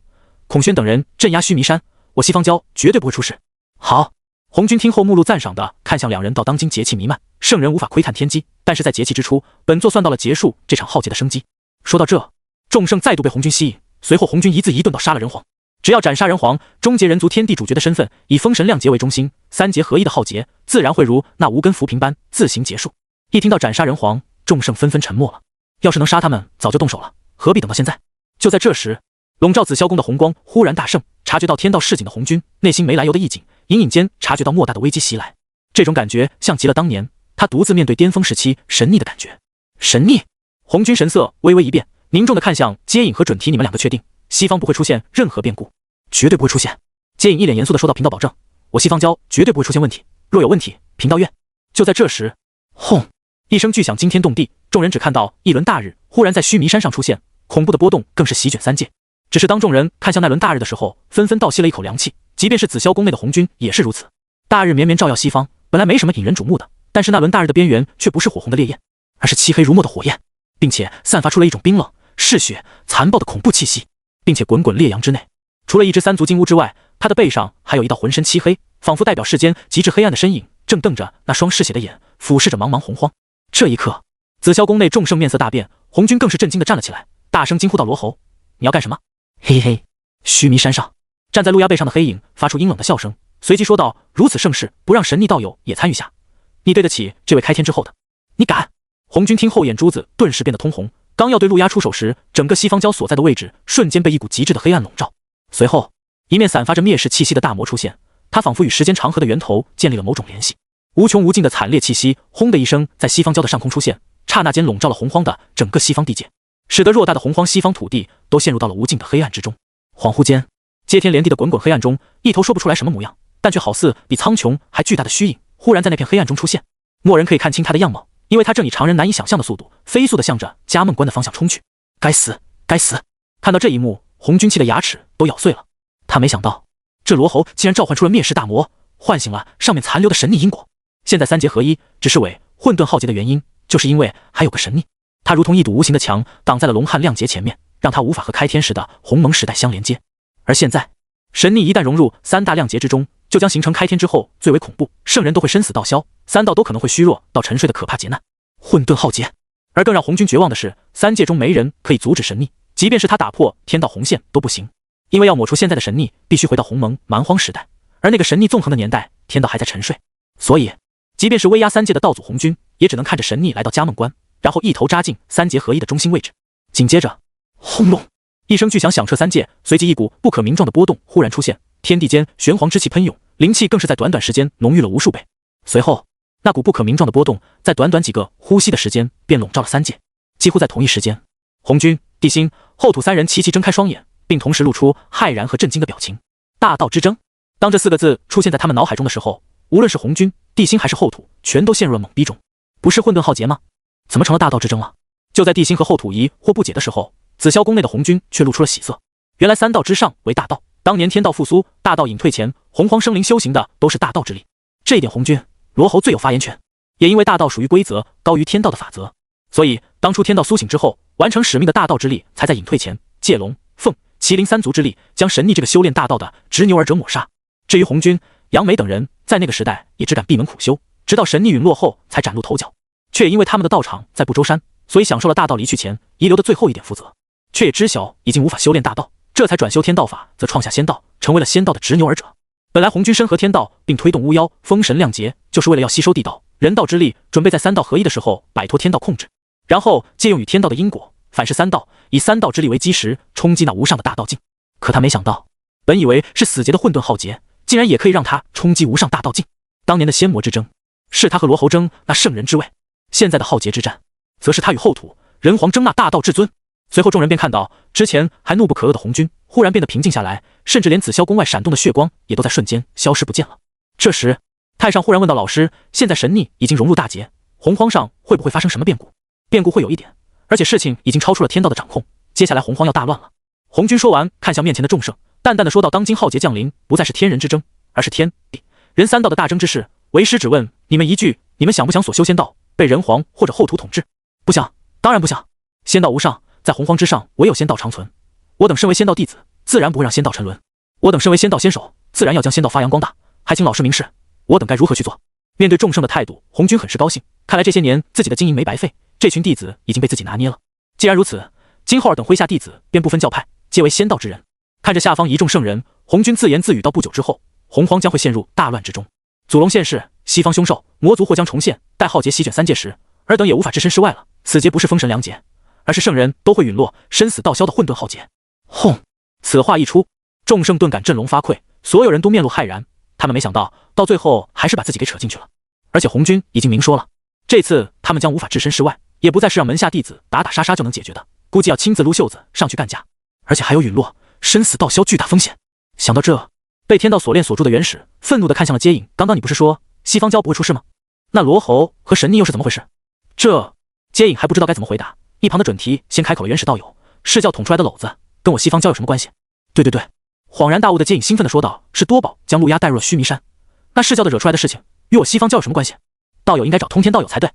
孔宣等人镇压须弥山，我西方教绝对不会出事。”好。红军听后目露赞赏地看向两人道：“当今劫气弥漫，圣人无法窥探天机，但是在劫气之初，本座算到了结束这场浩劫的生机。”说到这，众圣再度被红军吸引，随后红军一字一顿道：“杀了人皇！只要斩杀人皇，终结人族天地主角的身份，以封神亮劫为中心，三劫合一的浩劫自然会如那无根浮萍般自行结束。”一听到斩杀人皇，众圣纷纷沉默了。要是能杀他们，早就动手了，何必等到现在？就在这时，笼罩紫霄宫的红光忽然大盛，察觉到天道示警的红军内心没来由的一紧，隐隐间察觉到莫大的危机袭来。这种感觉像极了当年他独自面对巅峰时期神逆的感觉。神逆？红军神色微微一变，凝重地看向接引和准提：“你们两个确定西方不会出现任何变故？”“绝对不会出现。”接引一脸严肃地说道：“贫道保证，我西方教绝对不会出现问题，若有问题，贫道愿。”就在这时，轰！一声巨响惊天动地，众人只看到一轮大日忽然在须弥山上出现，恐怖的波动更是席卷三界。只是当众人看向那轮大日的时候，纷纷倒吸了一口凉气，即便是紫霄宫内的红军也是如此。大日绵绵照耀西方，本来没什么引人瞩目的，但是那轮大日的边缘却不是火红的烈焰，而是漆黑如墨的火焰，并且散发出了一种冰冷、嗜血、残暴的恐怖气息，并且滚滚烈阳之内，除了一只三足金乌之外，他的背上还有一道浑身漆黑，仿佛代表世间极致黑暗的身影，正瞪着那双嗜血的眼，俯视着茫茫洪荒。这一刻，紫霄宫内众圣面色大变，红军更是震惊地站了起来，大声惊呼道：“罗侯，你要干什么？”嘿嘿，须弥山上站在路崖背上的黑影发出阴冷的笑声，随即说道：“如此盛世，不让神逆道友也参与下，你对得起这位开天之后的？你敢？”红军听后眼珠子顿时变得通红，刚要对陆压出手时，整个西方礁所在的位置瞬间被一股极致的黑暗笼罩。随后，一面散发着灭世气息的大魔出现，它仿佛与时间长河的源头建立了某种联系。无穷无尽的惨烈气息轰的一声在西方礁的上空出现，刹那间笼罩了洪荒的整个西方地界，使得偌大的洪荒西方土地都陷入到了无尽的黑暗之中。恍惚间，接天连地的滚滚黑暗中，一头说不出来什么模样，但却好似比苍穹还巨大的虚影，忽然在那片黑暗中出现。蓦人可以看清他的样貌，因为他正以常人难以想象的速度，飞速地向着嘉梦关的方向冲去。该死，该死！看到这一幕，洪军气的牙齿都咬碎了。他没想到，这罗侯竟然召唤出了灭世大魔，唤醒了上面残留的神秘因果。现在三劫合一，只是为混沌浩劫的原因，就是因为还有个神秘。他如同一堵无形的墙，挡在了龙汉亮劫前面，让他无法和开天时的鸿蒙时代相连接。而现在，神秘一旦融入三大亮劫之中，就将形成开天之后最为恐怖，圣人都会生死道消，三道都可能会虚弱到沉睡的可怕劫难——混沌浩劫。而更让红军绝望的是，三界中没人可以阻止神秘，即便是他打破天道红线都不行，因为要抹除现在的神秘，必须回到鸿蒙蛮荒时代，而那个神秘纵横的年代，天道还在沉睡。所以，即便是威压三界的道祖红军，也只能看着神秘来到嘉梦关，然后一头扎进三劫合一的中心位置。紧接着，轰隆一声巨响响彻三界，随即一股不可名状的波动忽然出现，天地间玄黄之气喷涌，灵气更是在短短时间浓郁了无数倍。随后，那股不可名状的波动在短短几个呼吸的时间便笼罩了三界。几乎在同一时间，红军、地心、后土三人齐齐睁开双眼，并同时露出骇然和震惊的表情。大道之争。当这四个字出现在他们脑海中的时候，无论是红军、地心还是后土，全都陷入了懵逼中。不是混沌浩劫吗？怎么成了大道之争了？就在地心和后土疑惑不解的时候，紫霄宫内的红军却露出了喜色。原来三道之上为大道，当年天道复苏，大道隐退前，洪荒生灵修行的都是大道之力。这一点红军、罗侯最有发言权。也因为大道属于规则，高于天道的法则，所以当初天道苏醒之后，完成使命的大道之力才在隐退前，借龙、凤、麒麟三族之力，将神逆这个修炼大道的执牛耳者抹杀。至于红军、杨梅等人，在那个时代也只敢闭门苦修，直到神逆陨落后才崭露头角。却也因为他们的道场在不周山，所以享受了大道离去前遗留的最后一点福泽。却也知晓已经无法修炼大道，这才转修天道法，则创下仙道，成为了仙道的执牛耳者。本来红军身合天道，并推动巫妖、封神亮劫，就是为了要吸收地道、人道之力，准备在三道合一的时候摆脱天道控制，然后借用与天道的因果，反噬三道，以三道之力为基石，冲击那无上的大道境。可他没想到，本以为是死结的混沌浩劫，竟然也可以让他冲击无上大道境。当年的仙魔之争，是他和罗侯争那圣人之位；现在的浩劫之战，则是他与后土、人皇争那大道至尊。随后众人便看到，之前还怒不可遏的红军，忽然变得平静下来，甚至连紫霄宫外闪动的血光，也都在瞬间消失不见了。这时，太上忽然问道：“老师，现在神逆已经融入大劫，洪荒上会不会发生什么变故？”变故会有一点，而且事情已经超出了天道的掌控，接下来洪荒要大乱了。红军说完，看向面前的众圣，淡淡的说道：“当今浩劫降临，不再是天人之争，而是天地人三道的大争之势。为师只问你们一句，你们想不想所修仙道被人皇或者后土统治？不想，当然不想。仙道无上，在洪荒之上，唯有仙道长存。我等身为仙道弟子，自然不会让仙道沉沦。我等身为仙道先手，自然要将仙道发扬光大。还请老师明示，我等该如何去做？”面对众圣的态度，红军很是高兴，看来这些年自己的经营没白费，这群弟子已经被自己拿捏了。既然如此，今后尔等麾下弟子便不分教派，皆为仙道之人。看着下方一众圣人，红军自言自语道：“不久之后，洪荒将会陷入大乱之中，祖龙现世，西方凶兽魔族或将重现。待浩劫席卷三界时，尔等也无法置身事外了。此劫不是封神良劫，而是圣人都会陨落、生死道消的混沌浩劫。”轰！此话一出，众圣顿感振聋发聩，所有人都面露骇然。他们没想到，到最后还是把自己给扯进去了。而且红军已经明说了，这次他们将无法置身事外，也不再是让门下弟子打打杀杀就能解决的，估计要亲自撸袖子上去干架，而且还有陨落、生死道消巨大风险。想到这，被天道锁链锁住的元始愤怒地看向了接引：“刚刚你不是说西方教不会出事吗？那罗侯和神逆又是怎么回事？”这接引还不知道该怎么回答，一旁的准提先开口了：“元始道友，是教捅出来的篓子，跟我西方教有什么关系？”对，恍然大悟的接引兴奋地说道：“是多宝将陆压带入了须弥山，那是教的惹出来的事情，与我西方教有什么关系？道友应该找通天道友才对。”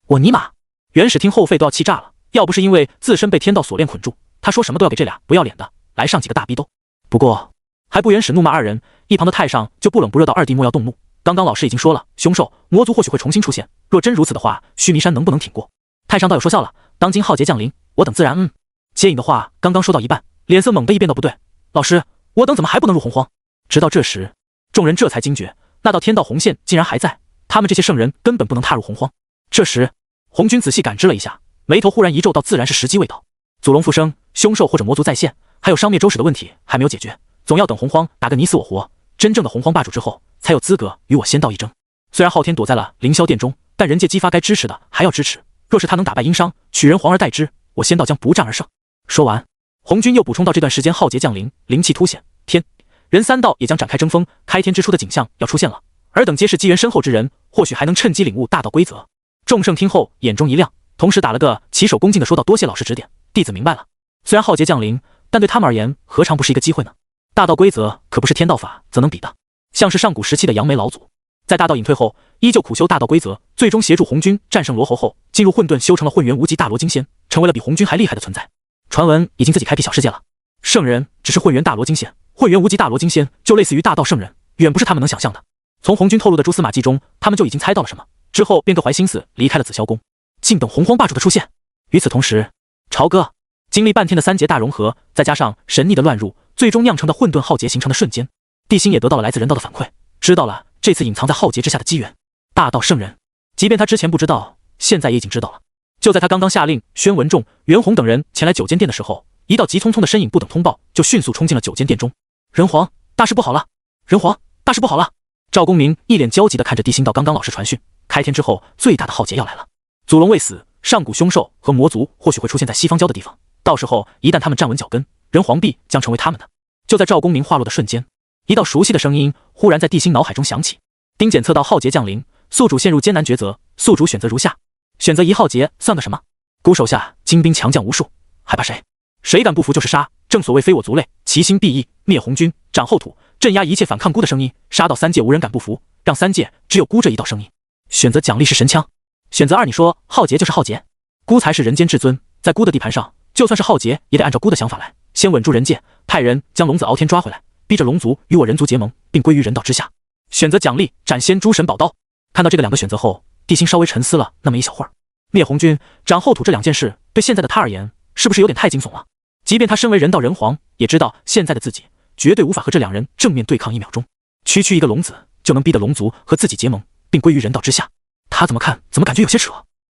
我尼玛！元始听后肺都要气炸了，要不是因为自身被天道锁链捆住，他说什么都要给这俩不要脸的来上几个大逼斗。不过还不元始怒骂二人，一旁的太上就不冷不热到二弟莫要动怒。刚刚老师已经说了，凶兽魔族或许会重新出现，若真如此的话，须弥山能不能挺过？太上道友说笑了：“当今浩劫降临，我等自然……”接引的话刚刚说到一半，脸色猛地一变道：“不对，老师，我等怎么还不能入洪荒？”直到这时，众人这才惊觉，那道天道红线竟然还在，他们这些圣人根本不能踏入洪荒。这时，红军仔细感知了一下，眉头忽然一皱，道自然是时机未到。祖龙复生，凶兽或者魔族再现，还有伤灭周史的问题还没有解决，总要等洪荒打个你死我活，真正的洪荒霸主之后，才有资格与我先到一争。虽然昊天躲在了凌霄殿中，但人界姬发该支持的还要支持。若是他能打败殷商，取人皇而代之，我仙道将不战而胜。说完，红军又补充到：这段时间浩劫降临，灵气凸显，天人三道也将展开争锋，开天之初的景象要出现了。尔等皆是机缘深厚之人，或许还能趁机领悟大道规则。众圣听后眼中一亮，同时打了个起手恭敬的说道：多谢老师指点，弟子明白了。虽然浩劫降临，但对他们而言何尝不是一个机会呢？大道规则可不是天道法则能比的。像是上古时期的杨梅老祖，在大道隐退后，依旧苦修大道规则，最终协助红军战胜罗侯后，进入混沌，修成了混元无极大罗金仙，成为了比红军还厉害的存在。传闻已经自己开辟小世界了。圣人只是混元大罗金仙，混元无极大罗金仙就类似于大道圣人，远不是他们能想象的。从红军透露的蛛丝马迹中，他们就已经猜到了什么，之后便各怀心思离开了紫霄宫，静等洪荒霸主的出现。与此同时，朝歌经历半天的三劫大融合，再加上神秘的乱入，最终酿成的混沌浩劫形成的瞬间，地心也得到了来自人道的反馈，知道了这次隐藏在浩劫之下的机缘。大道圣人，即便他之前不知道，现在也已经知道了。就在他刚刚下令宣文仲、袁弘等人前来九间殿的时候，一道急匆匆的身影不等通报，就迅速冲进了九间殿中。人皇，大事不好了！人皇，大事不好了！赵公明一脸焦急地看着地心道：刚刚老师传讯，开天之后最大的浩劫要来了。祖龙未死，上古凶兽和魔族或许会出现在西方郊的地方，到时候一旦他们站稳脚跟，人皇必将成为他们的。就在赵公明话落的瞬间，一道熟悉的声音忽然在地心脑海中响起：丁检测到浩劫降临，宿主陷入艰难抉择，宿主选择如下：选择一浩劫算个什么？孤手下精兵强将无数，还怕谁？谁敢不服就是杀！正所谓非我族类，其心必异，灭红军，斩后土，镇压一切反抗孤的声音，杀到三界无人敢不服，让三界只有孤这一道声音。选择奖励是神枪，选择二，你说浩劫就是浩劫，孤才是人间至尊，在孤的地盘上，就算是浩劫也得按照孤的想法来，先稳住人界，派人将龙子敖天抓回来，逼着龙族与我人族结盟，并归于人道之下。选择奖励斩仙诸神宝刀。看到这个两个选择后，地心稍微沉思了那么一小会儿。灭红军、斩后土这两件事，对现在的他而言，是不是有点太惊悚了？即便他身为人道人皇，也知道现在的自己绝对无法和这两人正面对抗1秒钟。区一个龙子就能逼得龙族和自己结盟，并归于人道之下，他怎么看怎么感觉有些扯。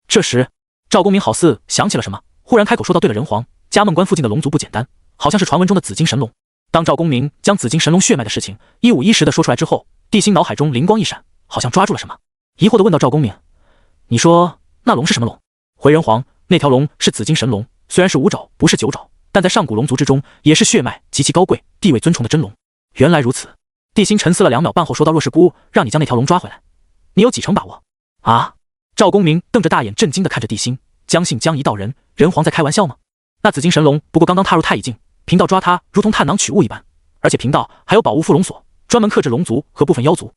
这时，赵公明好似想起了什么，忽然开口说道：对了，人皇，嘉梦关附近的龙族不简单，好像是传闻中的紫金神龙。当赵公明将紫金神龙血脉的事情一五一十的说出来之后，地心脑海中灵光一闪，好像抓住了什么，疑惑地问到赵公明：你说那龙是什么龙？回人皇，那条龙是紫金神龙，虽然是5爪不是9爪，但在上古龙族之中也是血脉极其高贵、地位尊崇的真龙。原来如此。地心沉思了2秒半后说道：若是孤让你将那条龙抓回来，你有几成把握？啊！赵公明瞪着大眼震惊地看着地心，将信将疑道：人皇在开玩笑吗？那紫金神龙不过刚刚踏入太乙境，贫道抓他如同探囊取物一般，而且贫道还有宝物缚龙锁，专门克制龙族和部分妖族。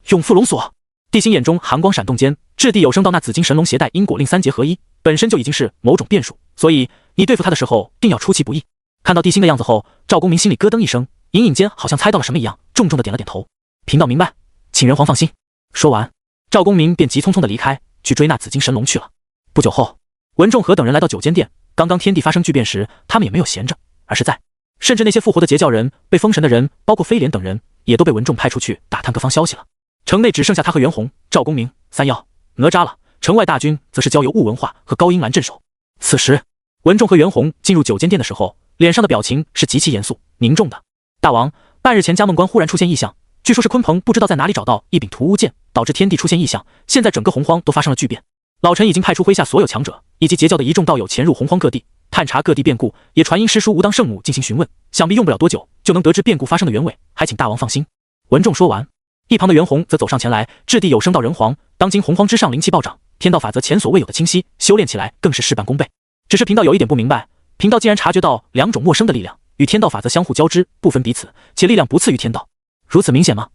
用缚龙锁？地心眼中寒光闪动间，掷地有声道：那紫金神龙携带因果令3劫合一，本身就已经是某种变数，所以你对付他的时候定要出其不意。看到地心的样子后，赵公明心里咯噔一声，隐隐间好像猜到了什么一样，重重的点了点头。贫道明白，请人皇放心。说完，赵公明便急匆匆的离开，去追那紫金神龙去了。不久后，文仲和等人来到九间殿，刚刚天地发生巨变时，他们也没有闲着，而是在，甚至那些复活的截教人、被封神的人，包括飞廉等人，也都被文仲派出去打探各方消息了。城内只剩下他和袁弘、赵公明、三妖、哪吒了，城外大军则是交由雾文化和高英兰镇守。此时，文仲和袁弘进入九间殿的时候，脸上的表情是极其严肃凝重的。大王，半日前嘉梦关忽然出现异象，据说是鲲鹏不知道在哪里找到一柄屠乌剑，导致天地出现异象，现在整个洪荒都发生了巨变。老臣已经派出麾下所有强者以及截教的一众道友潜入洪荒各地，探查各地变故，也传音师叔无当圣母进行询问，想必用不了多久就能得知变故发生的原委，还请大王放心。文仲说完，一旁的袁弘则走上前来，掷地有声道：人皇，当今洪荒之上灵气暴涨，天道法则前所未有的清晰，修炼起来更是事半功倍。只是贫道有一点不明白，贫道既然察觉到2种陌生的力量与天道法则相互交织，不分彼此，且力量不次于天道，如此明显吗？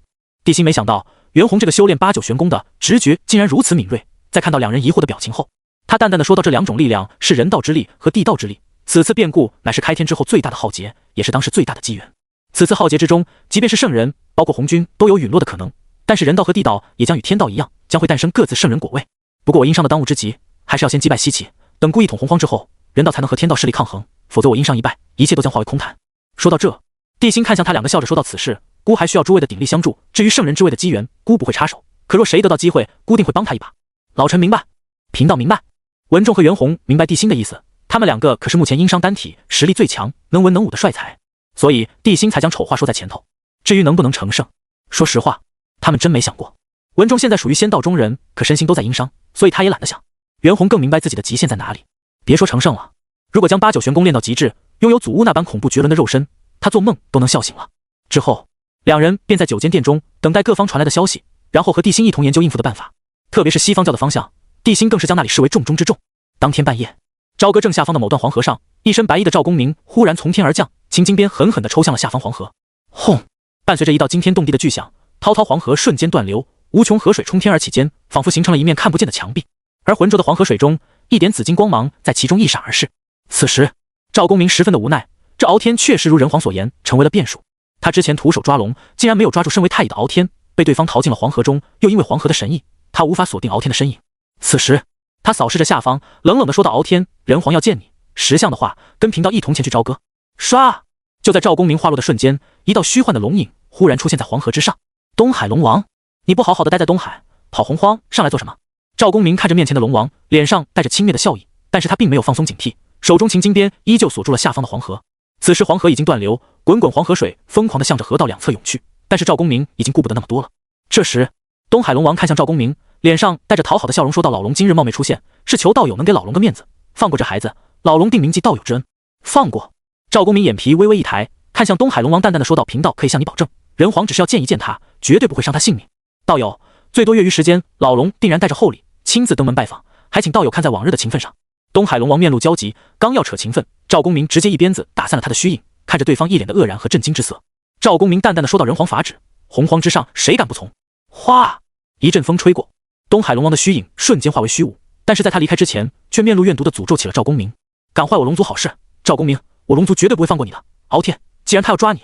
地心没想到袁弘这个修炼8、9玄功的直觉竟然如此敏锐，在看到两人疑惑的表情后，他淡淡的说道：这2种力量是人道之力和地道之力，此次变故乃是开天之后最大的浩劫，也是当时最大的机缘。此次浩劫之中，即便是圣人，包括红军都有陨落的可能，但是人道和地道也将与天道一样，将会诞生各自圣人果位。不过我殷商的当务之急，还是要先击败西岐，等故一统洪荒之后，人道才能和天道势力抗衡，否则我殷商一败，一切都将化为空谈。说到这，地心看向他2个，笑着说道：此事孤还需要诸位的鼎力相助，至于圣人之位的机缘，孤不会插手，可若谁得到机会，孤定会帮他一把。老臣明白。贫道明白。文仲和袁弘明白帝辛的意思，他们两个可是目前殷商单体实力最强、能文能武的帅才，所以帝辛才将丑话说在前头。至于能不能成胜，说实话，他们真没想过。文仲现在属于仙道中人，可身心都在殷商，所以他也懒得想。袁弘更明白自己的极限在哪里，别说成胜了，如果将8、9玄功练到极致，拥有祖屋那般恐怖绝伦的肉身，他做梦都能笑醒了。之后，两人便在9间殿中等待各方传来的消息，然后和帝辛一同研究应付的办法。特别是西方教的方向，帝辛更是将那里视为重中之重。当天半夜，朝歌正下方的某段黄河上，一身白衣的赵公明忽然从天而降，青金鞭狠狠地抽向了下方黄河。轰！伴随着一道惊天动地的巨响，滔滔黄河瞬间断流，无穷河水冲天而起间，仿佛形成了一面看不见的墙壁。而浑浊的黄河水中，一点紫金光芒在其中一闪而逝。此时，赵公明十分的无奈，这敖天确实如人皇所言，成为了变数。他之前徒手抓龙，竟然没有抓住身为太乙的敖天，被对方逃进了黄河中，又因为黄河的神异，他无法锁定敖天的身影。此时，他扫视着下方，冷冷地说道：“敖天，人皇要见你，识相的话，跟贫道一同前去朝歌。”唰！就在赵公明话落的瞬间，一道虚幻的龙影忽然出现在黄河之上。东海龙王，你不好好的待在东海，跑洪荒上来做什么？赵公明看着面前的龙王，脸上带着轻蔑的笑意，但是他并没有放松警惕，手中秦金鞭依旧锁住了下方的黄河。此时黄河已经断流，滚滚黄河水疯狂地向着河道两侧涌去，但是赵公明已经顾不得那么多了。这时，东海龙王看向赵公明，脸上带着讨好的笑容，说道：“老龙今日冒昧出现，是求道友能给老龙个面子，放过这孩子，老龙定铭记道友之恩。”放过？赵公明眼皮微微一抬，看向东海龙王，淡淡的说道：“贫道可以向你保证，人皇只是要见一见他，绝对不会伤他性命。道友，最多月余时间，老龙定然带着厚礼亲自登门拜访，还请道友看在往日的情分上。”东海龙王面露焦急，刚要扯情分，赵公明直接一鞭子打散了他的虚影，看着对方一脸的愕然和震惊之色。赵公明淡淡的说道：“人皇法旨，洪荒之上谁敢不从？”哗！一阵风吹过，东海龙王的虚影瞬间化为虚无，但是在他离开之前，却面露怨毒的诅咒起了赵公明：“敢坏我龙族好事，赵公明，我龙族绝对不会放过你的。敖天，既然他要抓你，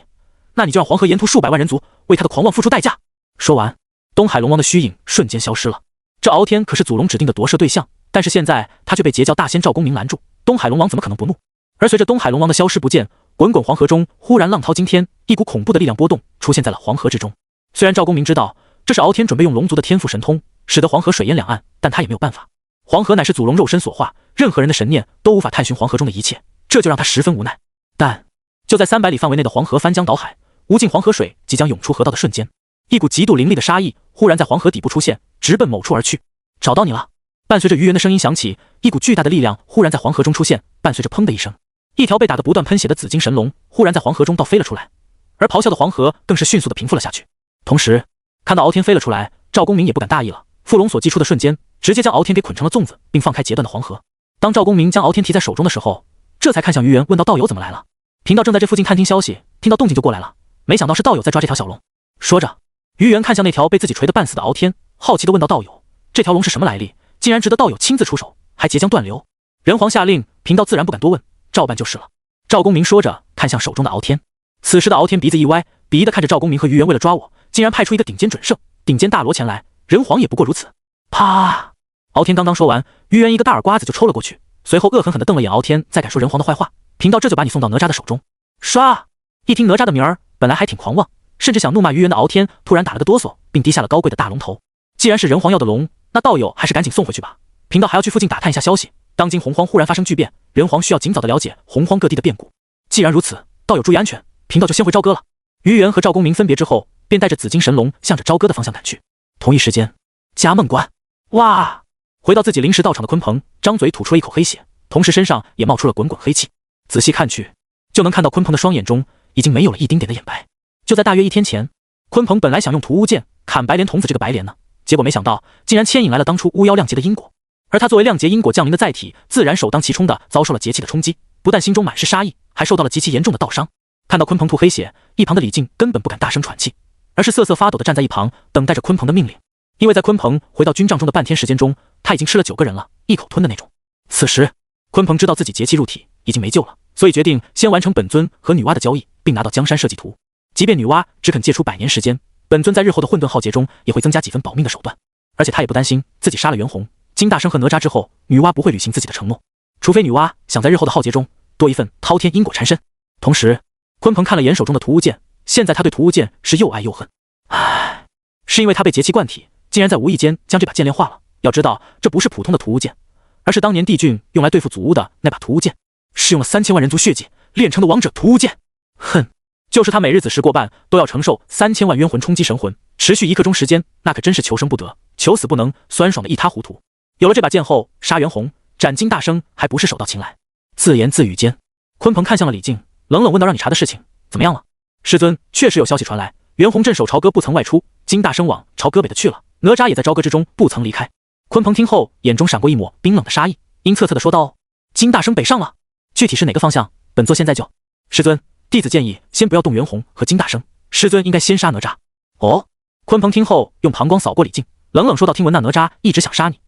那你就让黄河沿途数百万人族为他的狂妄付出代价。”说完，东海龙王的虚影瞬间消失了。这敖天可是祖龙指定的夺舍对象，但是现在他却被截教大仙赵公明拦住，东海龙王怎么可能不怒？而随着东海龙王的消失不见，滚滚黄河中忽然浪涛惊天，一股恐怖的力量波动出现在了黄河之中。虽然赵公明知道这是敖天准备用龙族的天赋神通使得黄河水淹两岸，但他也没有办法。黄河乃是祖龙肉身所化，任何人的神念都无法探寻黄河中的一切，这就让他十分无奈。但就在300里范围内的黄河翻江倒海，无尽黄河水即将涌出河道的瞬间，一股极度凌厉的杀意忽然在黄河底部出现，直奔某处而去。找到你了！伴随着于元的声音响起，一股巨大的力量忽然在黄河中出现，伴随着砰的一声，一条被打得不断喷血的紫金神龙忽然在黄河中倒飞了出来，而咆哮的黄河更是迅速的平复了下去。同时，看到敖天飞了出来，赵公明也不敢大意了，缚龙索祭出的瞬间，直接将敖天给捆成了粽子，并放开截断的黄河。当赵公明将敖天提在手中的时候，这才看向于元，问道：“道友怎么来了？”贫道正在这附近探听消息，听到动静就过来了，没想到是道友在抓这条小龙。说着，于元看向那条被自己锤得半死的敖天，好奇地问道：“道友，这条龙是什么来历？竟然值得道友亲自出手，还截江断流？”人皇下令，贫道自然不敢多问，照办就是了。赵公明说着，看向手中的敖天。此时的敖天鼻子一歪，鄙夷地看着赵公明和于元，为了抓我，竟然派出一个顶尖准圣、顶尖大罗前来，人皇也不过如此。啪！敖天刚刚说完，于元一个大耳刮子就抽了过去，随后恶狠狠地瞪了眼敖天，再敢说人皇的坏话，贫道这就把你送到哪吒的手中。唰！一听哪吒的名儿，本来还挺狂妄，甚至想怒骂于元的敖天，突然打了个哆嗦，并低下了高贵的大龙头。既然是人皇要的龙，那道友还是赶紧送回去吧，贫道还要去附近打探一下消息。当今洪荒忽然发生巨变，人皇需要尽早的了解洪荒各地的变故。既然如此，道友注意安全，贫道就先回朝歌了。于元和赵公明分别之后，便带着紫金神龙向着朝歌的方向赶去。同一时间，嘉梦关，哇！回到自己临时到场的鲲鹏，张嘴吐出了一口黑血，同时身上也冒出了滚滚黑气。仔细看去，就能看到鲲鹏的双眼中已经没有了一丁点的眼白。就在大约1天前，鲲鹏本来想用屠巫剑砍白莲童子这个白莲呢，结果没想到竟然牵引来了当初巫妖亮劫的因果。而他作为亮劫因果降临的载体，自然首当其冲的遭受了劫气的冲击，不但心中满是杀意，还受到了极其严重的道伤。看到鲲鹏吐黑血，一旁的李靖根本不敢大声喘气，而是瑟瑟发抖的站在一旁，等待着鲲鹏的命令。因为在鲲鹏回到军帐中的半天时间中，他已经吃了9个人了，一口吞的那种。此时，鲲鹏知道自己劫气入体已经没救了，所以决定先完成本尊和女娲的交易，并拿到江山设计图。即便女娲只肯借出100年时间，本尊在日后的混沌浩劫中也会增加几分保命的手段。而且他也不担心自己杀了袁弘、金大生和哪吒之后，女娲不会履行自己的承诺，除非女娲想在日后的浩劫中多一份滔天因果缠身。同时，鲲鹏看了眼手中的屠巫剑，现在他对屠巫剑是又爱又恨。唉，是因为他被劫气灌体，竟然在无意间将这把剑炼化了。要知道，这不是普通的屠巫剑，而是当年帝俊用来对付祖屋的那把屠巫剑，是用了3000万人族血迹炼成的王者屠巫剑。哼，就是他每日子时过半都要承受3000万冤魂冲击神魂，持续1刻钟时间，那可真是求生不得，求死不能，酸爽的一塌糊涂。有了这把剑后，杀袁弘、斩金大生还不是手到擒来。自言自语间，鲲鹏看向了李靖，冷冷问道：“让你查的事情怎么样了？”师尊，确实有消息传来，袁弘镇守朝歌不曾外出，金大生往朝歌北的去了，哪吒也在朝歌之中不曾离开。鲲鹏听后，眼中闪过一抹冰冷的杀意，阴恻恻地说道：“金大生北上了，具体是哪个方向？本座现在就……师尊，弟子建议先不要动袁弘和金大生，师尊应该先杀哪吒。”哦，鲲鹏听后，用膀胱扫过李靖，冷冷说道：“听闻那哪吒一直想杀你，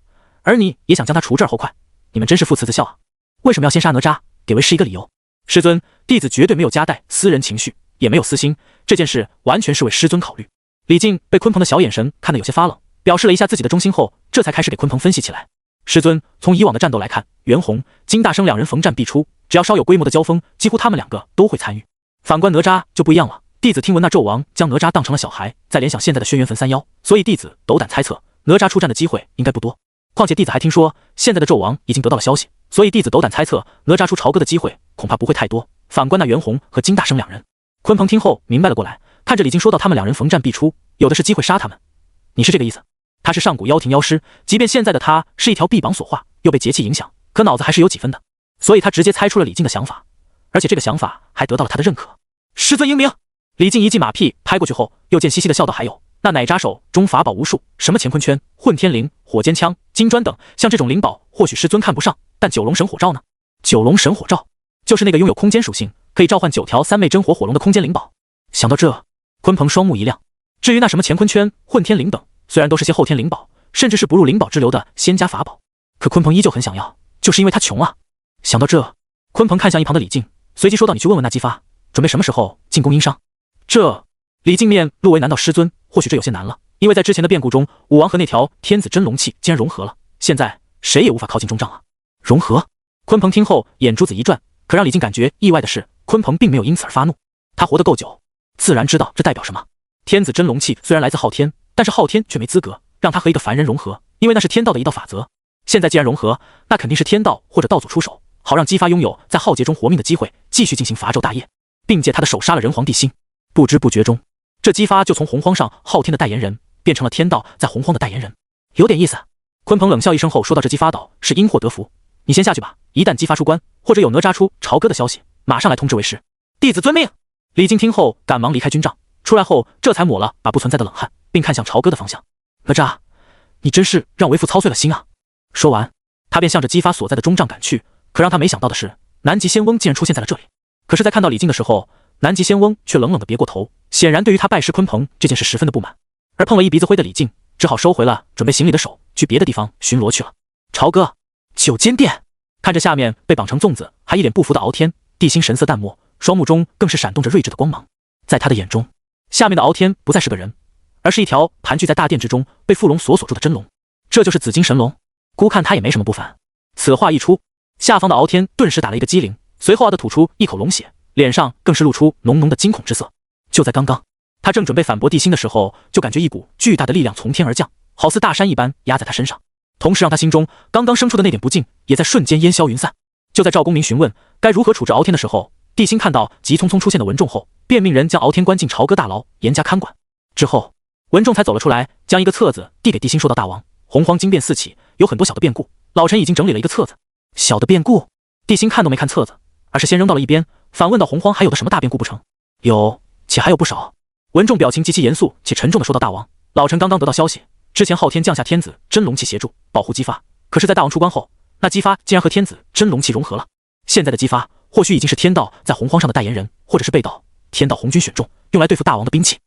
而你也想将他除之而后快，你们真是父慈子孝啊！为什么要先杀哪吒？给为师一个理由。”师尊，弟子绝对没有夹带私人情绪，也没有私心，这件事完全是为师尊考虑。李靖被鲲鹏的小眼神看得有些发冷，表示了一下自己的忠心后，这才开始给鲲鹏分析起来。师尊，从以往的战斗来看，袁弘、金大生两人逢战必出，只要稍有规模的交锋，几乎他们2个都会参与。反观哪吒就不一样了，弟子听闻那纣王将哪吒当成了小孩，再联想现在的轩辕坟3妖，所以弟子斗胆猜测，哪吒出战的机会应该不多。况且弟子还听说，现在的纣王已经得到了消息，所以弟子斗胆猜测，哪吒出朝歌的机会恐怕不会太多。反观那袁弘和金大生2人，鲲鹏听后明白了过来，看着李靖说道：“他们2人逢战必出，有的是机会杀他们。你是这个意思？”他是上古妖庭妖师，即便现在的他是一条臂膀所化，又被节气影响，可脑子还是有几分的，所以他直接猜出了李靖的想法，而且这个想法还得到了他的认可。师尊英明！李靖一记马屁拍过去后，又贱兮兮的笑道：“还有那奶吒手中法宝无数，什么乾坤圈、混天绫、火尖枪、金砖等，像这种灵宝，或许师尊看不上，但九龙神火罩呢？九龙神火罩就是那个拥有空间属性，可以召唤9条3昧真火火龙的空间灵宝。”想到这，鲲鹏双目一亮。至于那什么乾坤圈、混天绫等，虽然都是些后天灵宝，甚至是不入灵宝之流的仙家法宝，可鲲鹏依旧很想要，就是因为他穷啊。想到这，鲲鹏看向一旁的李靖，随即说道：“你去问问那姬发，准备什么时候进宫殷商？”这李靖面露为难道：“师尊，或许这有些难了，因为在之前的变故中，武王和那条天子真龙气竟然融合了，现在谁也无法靠近中帐啊。”融合？鲲鹏听后眼珠子一转，可让李靖感觉意外的是，鲲鹏并没有因此而发怒，他活得够久，自然知道这代表什么。天子真龙气虽然来自昊天，但是昊天却没资格让他和一个凡人融合，因为那是天道的一道法则。现在既然融合，那肯定是天道或者道祖出手，好让姬发拥有在浩劫中活命的机会，继续进行伐纣大业，并借他的手杀了人皇帝辛。不知不觉中，这姬发就从洪荒上昊天的代言人，变成了天道在洪荒的代言人，有点意思。鲲鹏冷笑一声后说到：“这姬发倒是因祸得福，你先下去吧，一旦姬发出关，或者有哪吒出朝歌的消息，马上来通知为师。”弟子遵命。李靖听后赶忙离开军帐，出来后这才抹了把不存在的冷汗，并看向朝歌的方向。哪吒，你真是让为父操碎了心啊！说完，他便向着姬发所在的中帐赶去。可让他没想到的是，南极仙翁竟然出现在了这里。可是，在看到李靖的时候，南极仙翁却冷冷的别过头，显然对于他拜师鲲鹏这件事十分的不满。而碰了一鼻子灰的李靖，只好收回了准备行礼的手，去别的地方巡逻去了。朝歌九间殿，看着下面被绑成粽子还一脸不服的敖天，帝辛神色淡漠，双目中更是闪动着睿智的光芒。在他的眼中，下面的敖天不再是个人，而是一条盘踞在大殿之中被缚龙所锁住的真龙，这就是紫金神龙。孤看他也没什么不凡。此话一出，下方的敖天顿时打了一个激灵，随后的吐出一口龙血，脸上更是露出浓浓的惊恐之色。就在刚刚，他正准备反驳帝辛的时候，就感觉一股巨大的力量从天而降，好似大山一般压在他身上，同时让他心中刚刚生出的那点不敬也在瞬间烟消云散。就在赵公明询问该如何处置敖天的时候，帝辛看到急匆匆出现的文仲后，便命人将敖天关进朝歌大牢，严加看管。之后，文仲才走了出来，将一个册子递给帝辛，说道：“大王，洪荒惊变四起，有很多小的变故，老臣已经整理了一个册子。”小的变故？帝辛看都没看册子，而是先扔到了一边，反问到：“洪荒还有的什么大变故不成？”有，且还有不少。文仲表情极其严肃且沉重地说道：“大王，老臣刚刚得到消息，之前昊天降下天子真龙气协助保护姬发，可是在大王出关后，那姬发竟然和天子真龙气融合了。现在的姬发或许已经是天道在洪荒上的代言人，或者是被道天道红军选中用来对付大王的兵器。”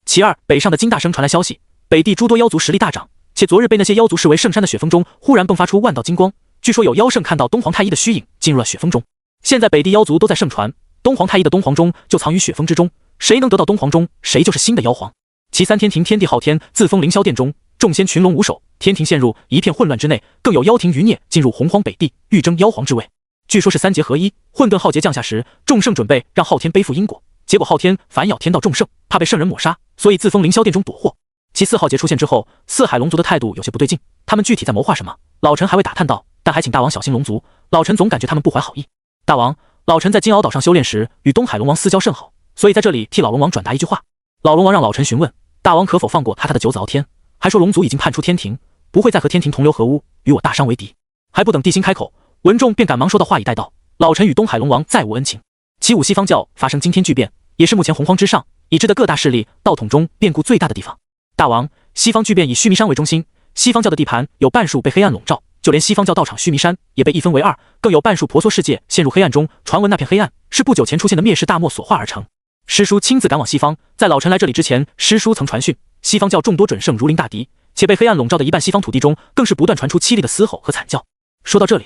其二，北上的金大生传来消息，北地诸多妖族实力大涨，且昨日被那些妖族视为圣山的雪峰中忽然迸发出万道金光，据说有妖圣看到东皇太一的虚影进入了雪峰中。现在北地妖族都在盛传，东皇太一的东皇钟就藏于雪峰之中，谁能得到东皇钟，谁就是新的妖皇。其三，天庭天帝昊天自封凌霄殿中，众仙群龙无首，天庭陷入一片混乱之内，更有妖庭余孽进入洪荒北地，欲争妖皇之位。据说是三劫合一，混沌浩劫降下时，众圣准备让昊天背负因果，结果昊天反咬天道众圣，怕被圣人抹杀，所以自封凌霄殿中躲祸。其四浩劫出现之后，四海龙族的态度有些不对劲，他们具体在谋划什么，老臣还未打探到，但还请大王小心龙族，老臣总感觉他们不怀好意。大王，老臣在金鳌岛上修炼时与东海龙王私交甚好，所以在这里替老龙王转达一句话。老龙王让老臣询问大王可否放过他的九子傲天，还说龙族已经叛出天庭，不会再和天庭同流合污，与我大商为敌。还不等帝辛开口，文仲便赶忙说道话已带到，老臣与东海龙王再无恩情。齐武西方教发生惊天巨变，也是目前洪荒之上已知的各大势力道统中变故最大的地方。大王，西方巨变以须弥山为中心，西方教的地盘有半数被黑暗笼罩，就连西方教道场须弥山也被一分为二，更有半数婆娑世界陷入黑暗中。传闻那片黑暗是不久前出现的灭世大漠所化而成。师叔亲自赶往西方，在老臣来这里之前，师叔曾传讯，西方教众多准圣如临大敌，且被黑暗笼罩的一半西方土地中，更是不断传出凄厉的嘶吼和惨叫。说到这里，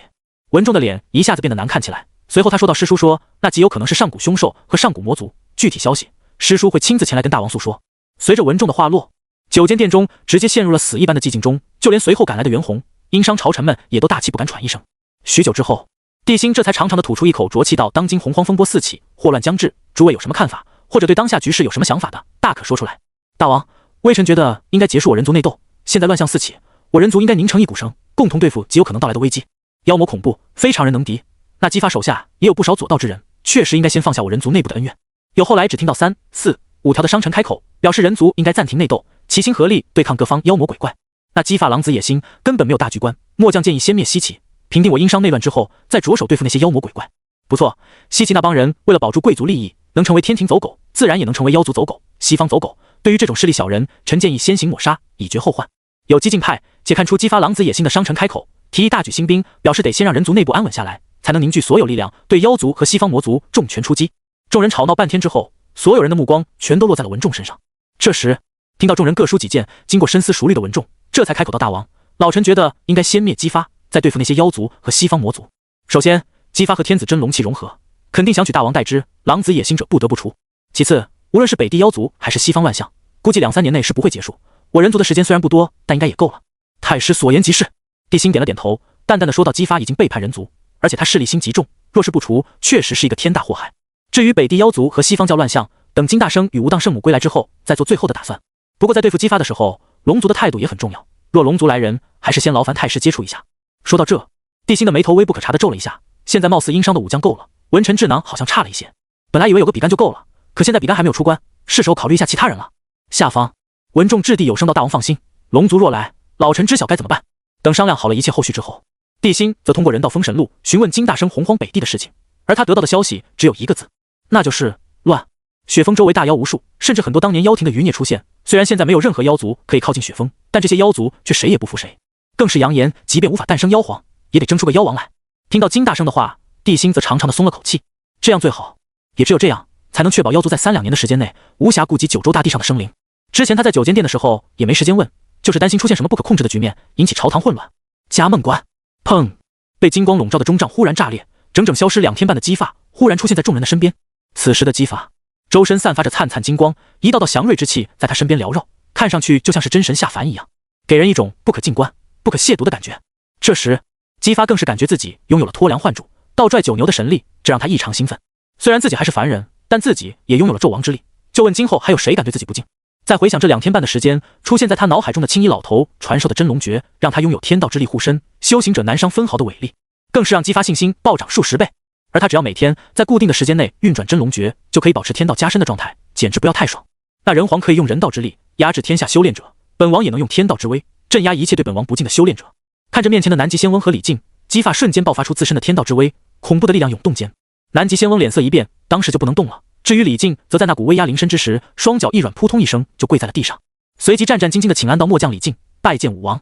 文仲的脸一下子变得难看起来。随后他说到，师叔说那极有可能是上古凶兽和上古魔族，具体消息师叔会亲自前来跟大王诉说。随着文仲的话落，九间殿中直接陷入了死一般的寂静中，就连随后赶来的袁弘、殷商朝臣们也都大气不敢喘一声。许久之后，帝辛这才长长的吐出一口浊气道，当今洪荒风波四起，祸乱将至，诸位有什么看法，或者对当下局势有什么想法的，大可说出来。大王，微臣觉得应该结束我人族内斗，现在乱象四起，我人族应该拧成一股绳，共同对付极有可能到来的危机。妖魔恐怖，非常人能敌，那姬发手下也有不少左道之人，确实应该先放下我人族内部的恩怨。有后来只听到3、4、5条的商臣开口，表示人族应该暂停内斗，齐心合力对抗各方妖魔鬼怪。那姬发狼子野心根本没有大局观，末将建议先灭西岐，平定我殷商内乱之后，再着手对付那些妖魔鬼怪。不错，西岐那帮人为了保住贵族利益，能成为天庭走狗，自然也能成为妖族走狗、西方走狗。对于这种势力小人，臣建议先行抹杀，以绝后患。有激进派且看出激发狼子野心的商臣开口，提议大举兴兵，表示得先让人族内部安稳下来，才能凝聚所有力量，对妖族和西方魔族重拳出击。众人吵闹半天之后，所有人的目光全都落在了文仲身上。这时，听到众人各抒己见，经过深思熟虑的文仲，这才开口道：“大王，老臣觉得应该先灭姬发，再对付那些妖族和西方魔族。首先，姬发和天子真龙气融合，肯定想取大王代之，狼子野心者不得不除。其次，无论是北地妖族还是西方乱象，估计2、3年内是不会结束。我人族的时间虽然不多，但应该也够了。太师所言极是。”帝辛点了点头，淡淡的说道：“姬发已经背叛人族，而且他势力心极重，若是不除，确实是一个天大祸害。至于北地妖族和西方教乱象，等金大生与无当圣母归来之后，再做最后的打算。不过在对付姬发的时候，龙族的态度也很重要。若龙族来人，还是先劳烦太师接触一下。”说到这，帝辛的眉头微不可察的皱了一下。现在貌似殷商的武将够了，文臣智囊好像差了一些。本来以为有个比干就够了，可现在比干还没有出关，是时候考虑一下其他人了。下方，文仲掷地有声道：“大王放心，龙族若来，老臣知晓该怎么办。”等商量好了一切后续之后，帝辛则通过人到封神路询问金大生洪荒北地的事情，而他得到的消息只有一个字，那就是乱。雪峰周围大妖无数，甚至很多当年妖庭的余孽出现。虽然现在没有任何妖族可以靠近雪峰，但这些妖族却谁也不服谁，更是扬言即便无法诞生妖皇，也得争出个妖王来。听到金大生的话，帝辛则长长的松了口气，这样最好，也只有这样才能确保妖族在3、2年的时间内无暇顾及九州大地上的生灵。之前他在9间殿的时候也没时间问，就是担心出现什么不可控制的局面，引起朝堂混乱。嘉梦关，砰！被金光笼罩的钟帐忽然炸裂，整整消失2天半的姬发忽然出现在众人的身边。此时的姬发周身散发着灿灿金光，一道道祥瑞之气在他身边缭绕，看上去就像是真神下凡一样，给人一种不可近观、不可亵渎的感觉。这时，姬发更是感觉自己拥有了脱梁换主、倒拽9牛的神力，这让他异常兴奋。虽然自己还是凡人，但自己也拥有了纣王之力，就问今后还有谁感对自己不敬？再回想这2天半的时间，出现在他脑海中的青衣老头传授的真龙诀，让他拥有天道之力护身，修行者难伤分毫的伟力，更是让姬发信心暴涨数10倍。而他只要每天在固定的时间内运转真龙诀，就可以保持天道加身的状态，简直不要太爽。那人皇可以用人道之力压制天下修炼者，本王也能用天道之威镇压一切对本王不敬的修炼者。看着面前的南极仙翁和李靖，姬发瞬间爆发出自身的天道之威，恐怖的力量涌动间，南极仙翁脸色一变，当时就不能动了。至于李靖，则在那股威压临身之时，双脚一软，扑通一声就跪在了地上，随即战战兢兢地请安道：“末将李靖拜见武王。”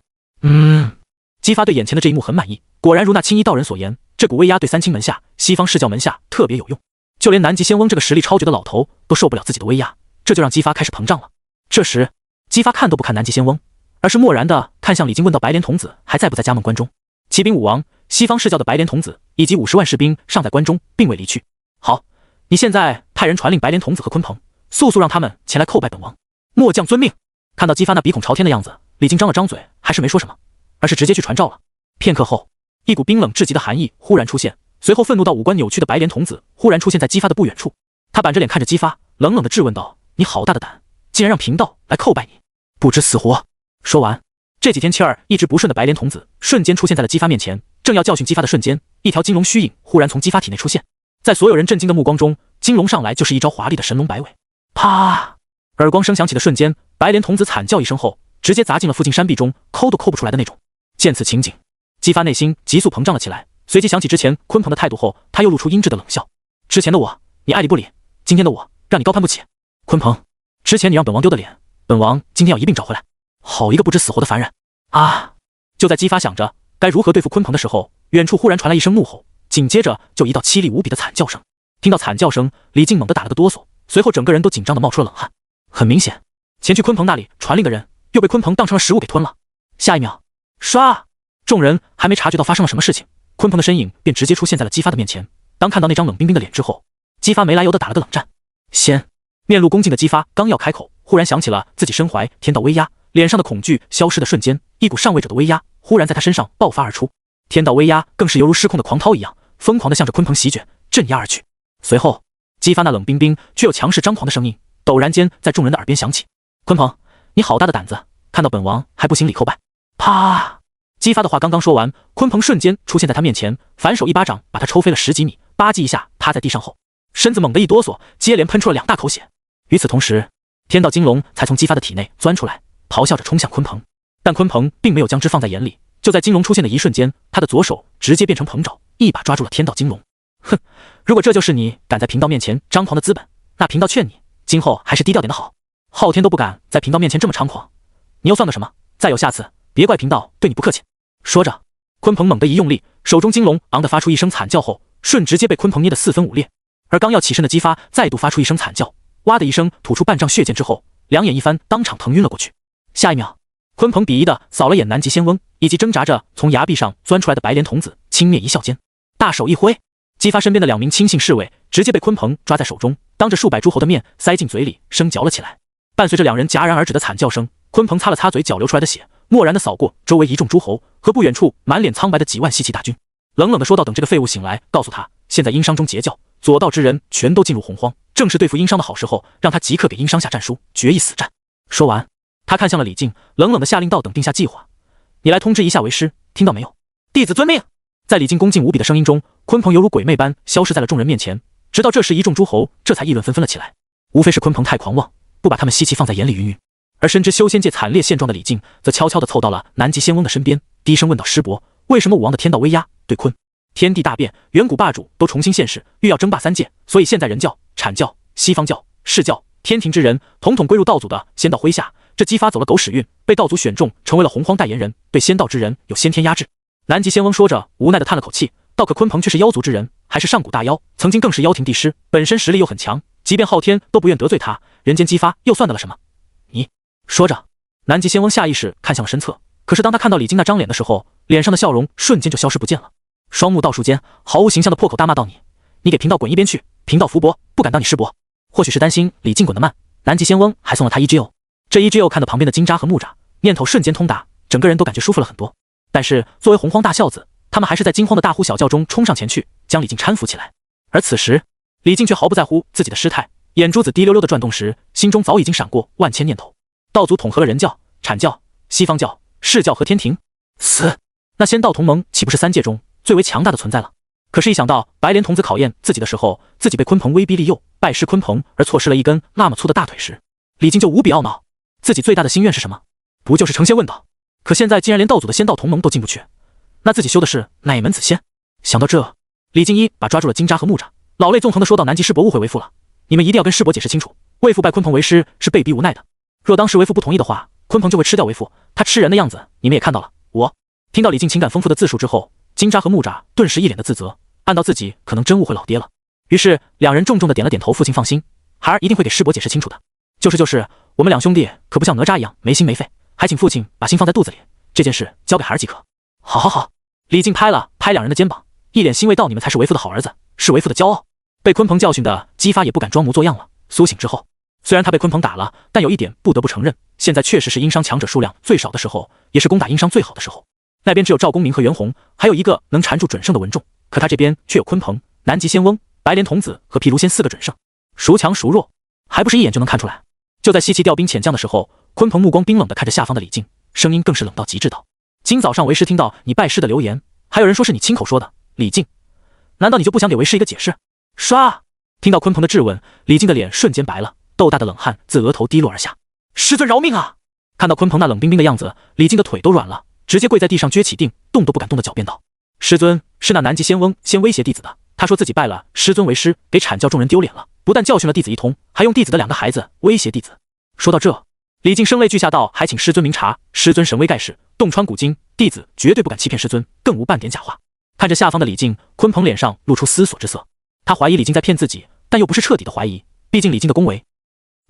姬发对眼前的这一幕很满意，果然如那青衣道人所言，这股威压对三清门下、西方释教门下特别有用，就连南极仙翁这个实力超绝的老头都受不了自己的威压，这就让姬发开始膨胀了。这时，姬发看都不看南极仙翁，而是漠然地看向李靖，问道：“白莲童子还在不在嘉梦关中？”骑兵武王、西方释教的白莲童子以及50万士兵尚在关中，并未离去。好，你现在派人传令白莲童子和鲲鹏，速速让他们前来叩拜本王。末将遵命。看到姬发那鼻孔朝天的样子，李靖张了张嘴，还是没说什么，而是直接去传召了。片刻后，一股冰冷至极的寒意忽然出现，随后愤怒到五官扭曲的白莲童子忽然出现在姬发的不远处。他板着脸看着姬发，冷冷地质问道：“你好大的胆，竟然让贫道来叩拜你，不知死活！”说完，这几天气儿一直不顺的白莲童子瞬间出现在了姬发面前，正要教训姬发的瞬间，一条金龙虚影忽然从姬发体内出现，在所有人震惊的目光中，金龙上来就是一招华丽的神龙摆尾。啪！耳光声响起的瞬间，白莲童子惨叫一声后，直接砸进了附近山壁中，抠都抠不出来的那种。见此情景，姬发内心急速膨胀了起来，随即想起之前鲲鹏的态度后，他又露出阴鸷的冷笑。之前的我，你爱理不理；今天的我，让你高攀不起。鲲鹏，之前你让本王丢的脸，本王今天要一并找回来。好一个不知死活的凡人！啊！就在姬发想着该如何对付鲲鹏的时候，远处忽然传来一声怒吼，紧接着就一道凄厉无比的惨叫声。听到惨叫声，李靖猛地打了个哆嗦，随后整个人都紧张地冒出了冷汗。很明显，前去鲲鹏那里传令的人又被鲲鹏当成了食物给吞了。下一秒，唰！众人还没察觉到发生了什么事情，鲲鹏的身影便直接出现在了姬发的面前。当看到那张冷冰冰的脸之后，姬发没来由地打了个冷战。面露恭敬的姬发刚要开口，忽然想起了自己身怀天道威压，脸上的恐惧消失的瞬间，一股上位者的威压忽然在他身上爆发而出，天道威压更是犹如失控的狂涛一样，疯狂地向着鲲鹏席卷，镇压而去。随后，姬发那冷冰冰却又强势张狂的声音陡然间在众人的耳边响起：“鲲鹏，你好大的胆子，看到本王还不行礼叩拜！”啪！姬发的话刚刚说完，鲲鹏瞬间出现在他面前，反手一巴掌把他抽飞了10几米，吧唧一下趴在地上后，身子猛地一哆嗦，接连喷出了2大口血。与此同时，天道金龙才从姬发的体内钻出来，咆哮着冲向鲲鹏。但鲲鹏并没有将之放在眼里，就在金龙出现的一瞬间，他的左手直接变成鹏爪，一把抓住了天道金龙。哼，如果这就是你敢在贫道面前张狂的资本，那贫道劝你今后还是低调点的好。昊天都不敢在贫道面前这么猖狂，你又算个什么？再有下次，别怪贫道对你不客气。说着，鲲鹏猛地一用力，手中金龙昂地发出一声惨叫后，瞬直接被鲲鹏捏得4分5裂。而刚要起身的姬发再度发出一声惨叫，哇的一声吐出半丈血溅之后，两眼一翻，当场疼晕了过去。下一秒，鲲鹏鄙夷地扫了眼南极仙翁以及挣扎着从崖壁上钻出来的白莲童子，轻蔑一笑间，大手一挥，姬发身边的2名亲信侍卫直接被鲲鹏抓在手中，当着数百诸侯的面塞进嘴里生嚼了起来。伴随着2人戛然而止的惨叫声，鲲鹏擦了擦嘴角流出来的血，漠然地扫过周围一众诸侯和不远处满脸苍白的几万西岐大军，冷冷地说道：“等这个废物醒来，告诉他，现在殷商中截教，左道之人全都进入洪荒，正是对付殷商的好时候，让他即刻给殷商下战书，决一死战。”说完，他看向了李靖，冷冷地下令道：“等定下计划，你来通知一下为师，听到没有？”弟子遵命。在李靖恭敬无比的声音中，鲲鹏犹如鬼魅般消失在了众人面前。直到这时，一众诸侯这才议论纷纷了起来，无非是鲲鹏太狂妄，不把他们西岐放在眼里云云。而深知修仙界惨烈现状的李靖，则悄悄地凑到了南极仙翁的身边，低声问道：“师伯，为什么武王的天道威压对鲲天地大变，远古霸主都重新现世，欲要争霸3界，所以现在人教、阐教、西方教、释教、天庭之人，统统归入道祖的仙道麾下。这姬发走了狗屎运，被道祖选中，成为了洪荒代言人，对仙道之人有先天压制。”南极仙翁说着，无奈地叹了口气，道：“可鲲鹏却是妖族之人，还是上古大妖，曾经更是妖庭帝师，本身实力又很强，即便昊天都不愿得罪他，人间姬发又算得了什么？你……”说着，南极仙翁下意识看向了身侧，可是当他看到李靖那张脸的时候，脸上的笑容瞬间就消失不见了，双目倒竖间，毫无形象的破口大骂道：“你给贫道滚一边去！贫道福伯不敢当你师伯。”或许是担心李靖滚得慢，南极仙翁还送了他一只鼬。这一只鼬看到旁边的金吒和木吒，念头瞬间通达，整个人都感觉舒服了很多。但是作为洪荒大孝子，他们还是在惊慌的大呼小叫中冲上前去，将李靖搀扶起来。而此时，李靖却毫不在乎自己的失态，眼珠子滴溜溜的转动时，心中早已经闪过万千念头。道祖统合了人教、阐教、西方教、释教和天庭，死！那仙道同盟岂不是3界中最为强大的存在了？可是，一想到白莲童子考验自己的时候，自己被鲲鹏威逼利诱，拜师鲲鹏而错失了一根那么粗的大腿时，李靖就无比懊恼。自己最大的心愿是什么？不就是成仙问道？可现在竟然连道祖的仙道同盟都进不去，那自己修的是哪一门子仙？想到这，李靖一把抓住了金吒和木吒，老泪纵横地说道：“南极师伯误会为父了，你们一定要跟师伯解释清楚，为父拜鲲鹏为师是被逼无奈的。若当时为父不同意的话，鲲鹏就会吃掉为父，他吃人的样子你们也看到了。”听到李靖情感丰富的自述之后，金吒和木吒顿时一脸的自责，暗道自己可能真误会老爹了。于是2人重重的点了点头：“父亲放心，孩儿一定会给师伯解释清楚的。就是，我们2兄弟可不像哪吒一样没心没肺，还请父亲把心放在肚子里，这件事交给孩儿即可。”好。李靖拍了拍2人的肩膀，一脸欣慰道：“你们才是为父的好儿子，是为父的骄傲。”被鲲鹏教训的姬发也不敢装模作样了。苏醒之后，虽然他被鲲鹏打了，但有一点不得不承认，现在确实是殷商强者数量最少的时候，也是攻打殷商最好的时候。那边只有赵公明和袁弘，还有一个能缠住准圣的文仲，可他这边却有鲲鹏、南极仙翁、白莲童子和毗卢仙4个准圣，孰强孰弱，还不是一眼就能看出来。就在西岐调兵遣将的时候，鲲鹏目光冰冷地看着下方的李靖，声音更是冷到极致道：“今早上为师听到你拜师的流言，还有人说是你亲口说的，李靖，难道你就不想给为师一个解释？唰！听到鲲鹏的质问，李靖的脸瞬间白了，豆大的冷汗自额头滴落而下。师尊饶命啊！看到鲲鹏那冷冰冰的样子，李靖的腿都软了，直接跪在地上撅起腚，动都不敢动的狡辩道：师尊，是那南极仙翁先威胁弟子的，他说自己拜了师尊为师，给阐教众人丢脸了，不但教训了弟子一通，还用弟子的2个孩子威胁弟子。说到这，李靖声泪俱下道：还请师尊明察，师尊神威盖世，洞穿古今，弟子绝对不敢欺骗师尊，更无半点假话。看着下方的李靖，鲲鹏脸上露出思索之色，他怀疑李靖在骗自己，但又不是彻底的怀疑，毕竟李靖的恭维，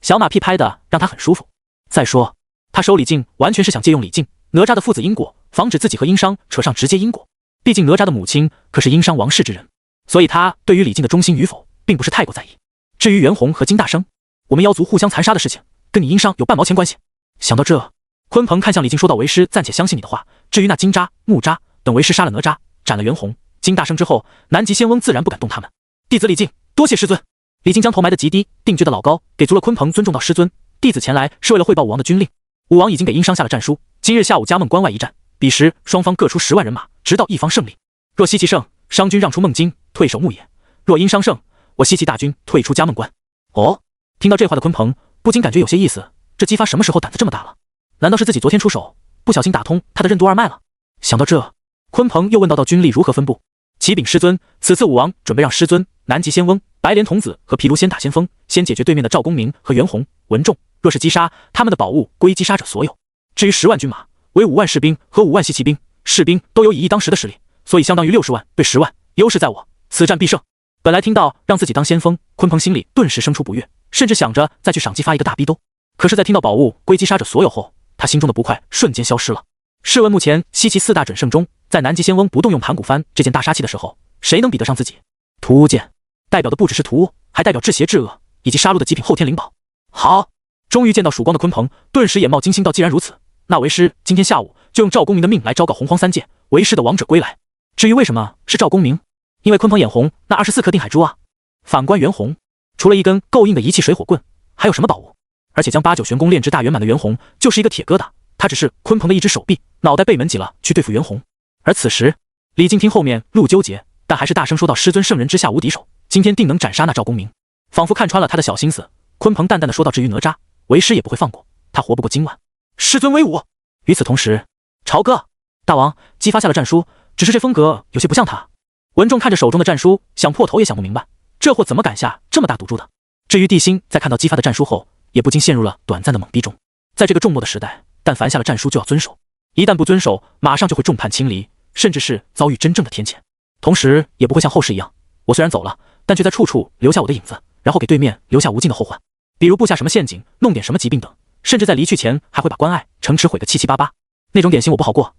小马屁拍的让他很舒服。再说他收李靖完全是想借用李靖、哪吒的父子因果，防止自己和殷商扯上直接因果。毕竟哪吒的母亲可是殷商王室之人，所以他对于李靖的忠心与否并不是太过在意。至于袁弘和金大生，我们妖族互相残杀的事情，跟你殷商有半毛钱关系？想到这，鲲鹏看向李靖说道：为师暂且相信你的话，至于那金吒、木吒等为师杀了哪吒，斩了袁弘、金大生之后，南极仙翁自然不敢动他们。弟子李靖多谢师尊。李靖将头埋得极低，定居的老高，给足了鲲鹏尊重到师尊，弟子前来是为了汇报武王的军令。武王已经给殷商下了战书，今日下午加孟关外一战，彼时双方各出10万人马，直到一方胜利。若西岐胜，商军让出孟津，退守牧野；若殷商胜，我西岐大军退出加孟关。哦，听到这话的鲲鹏不禁感觉有些意思，这姬发什么时候胆子这么大了？难道是自己昨天出手不小心打通他的任督二脉了？想到这，鲲鹏又问道：军力如何分布？启禀师尊，此次武王准备让师尊、南极仙翁、白莲童子和毗卢仙打先锋，先解决对面的赵公明和袁弘、文仲，若是击杀，他们的宝物归击杀者所有。至于10万军马，为5万士兵和5万西骑兵，士兵都有以一当10的实力，所以相当于60万对10万，优势在我，此战必胜。本来听到让自己当先锋，鲲鹏心里顿时生出不悦，甚至想着再去赏姬发一个大逼兜。可是在听到宝物归击杀者所有后，他心中的不快瞬间消失了。试问目前西岐4大准圣中，在南极仙翁不动用盘古幡这件大杀器的时候，谁能比得上自己？屠巫剑代表的不只是屠巫，还代表制邪制恶以及杀戮的极品后天灵宝。好，终于见到曙光的鲲鹏顿时眼冒金星道：既然如此，那为师今天下午就用赵公明的命来昭告洪荒3界，为师的王者归来。至于为什么是赵公明，因为鲲鹏眼红那24颗定海珠啊。反观袁弘，除了一根够硬的一气水火棍，还有什么宝物？而且将8、9玄功炼至大圆满的袁弘就是一个铁疙瘩，他只是鲲鹏的一只手臂，脑袋被门挤了去对付袁弘。而此时李靖听后面路纠结，但还是大声说道：师尊圣人之下无敌手，今天定能斩杀那赵公明。仿佛看穿了他的小心思，鲲鹏淡淡的说道：至于哪吒，为师也不会放过，他活不过今晚。师尊威武！与此同时，朝歌大王姬发下了战书，只是这风格有些不像他。文仲看着手中的战书，想破头也想不明白，这货怎么敢下这么大赌注的？至于帝辛在看到姬发的战书后，也不禁陷入了短暂的懵逼中。在这个重末的时代，但凡下了战书就要遵守，一旦不遵守，马上就会众叛亲离，甚至是遭遇真正的天谴。同时也不会像后世一样，我虽然走了，但却在处处留下我的影子，然后给对面留下无尽的后患，比如布下什么陷阱，弄点什么疾病等，甚至在离去前还会把关爱、城池毁个七七八八。那种典型我不好过，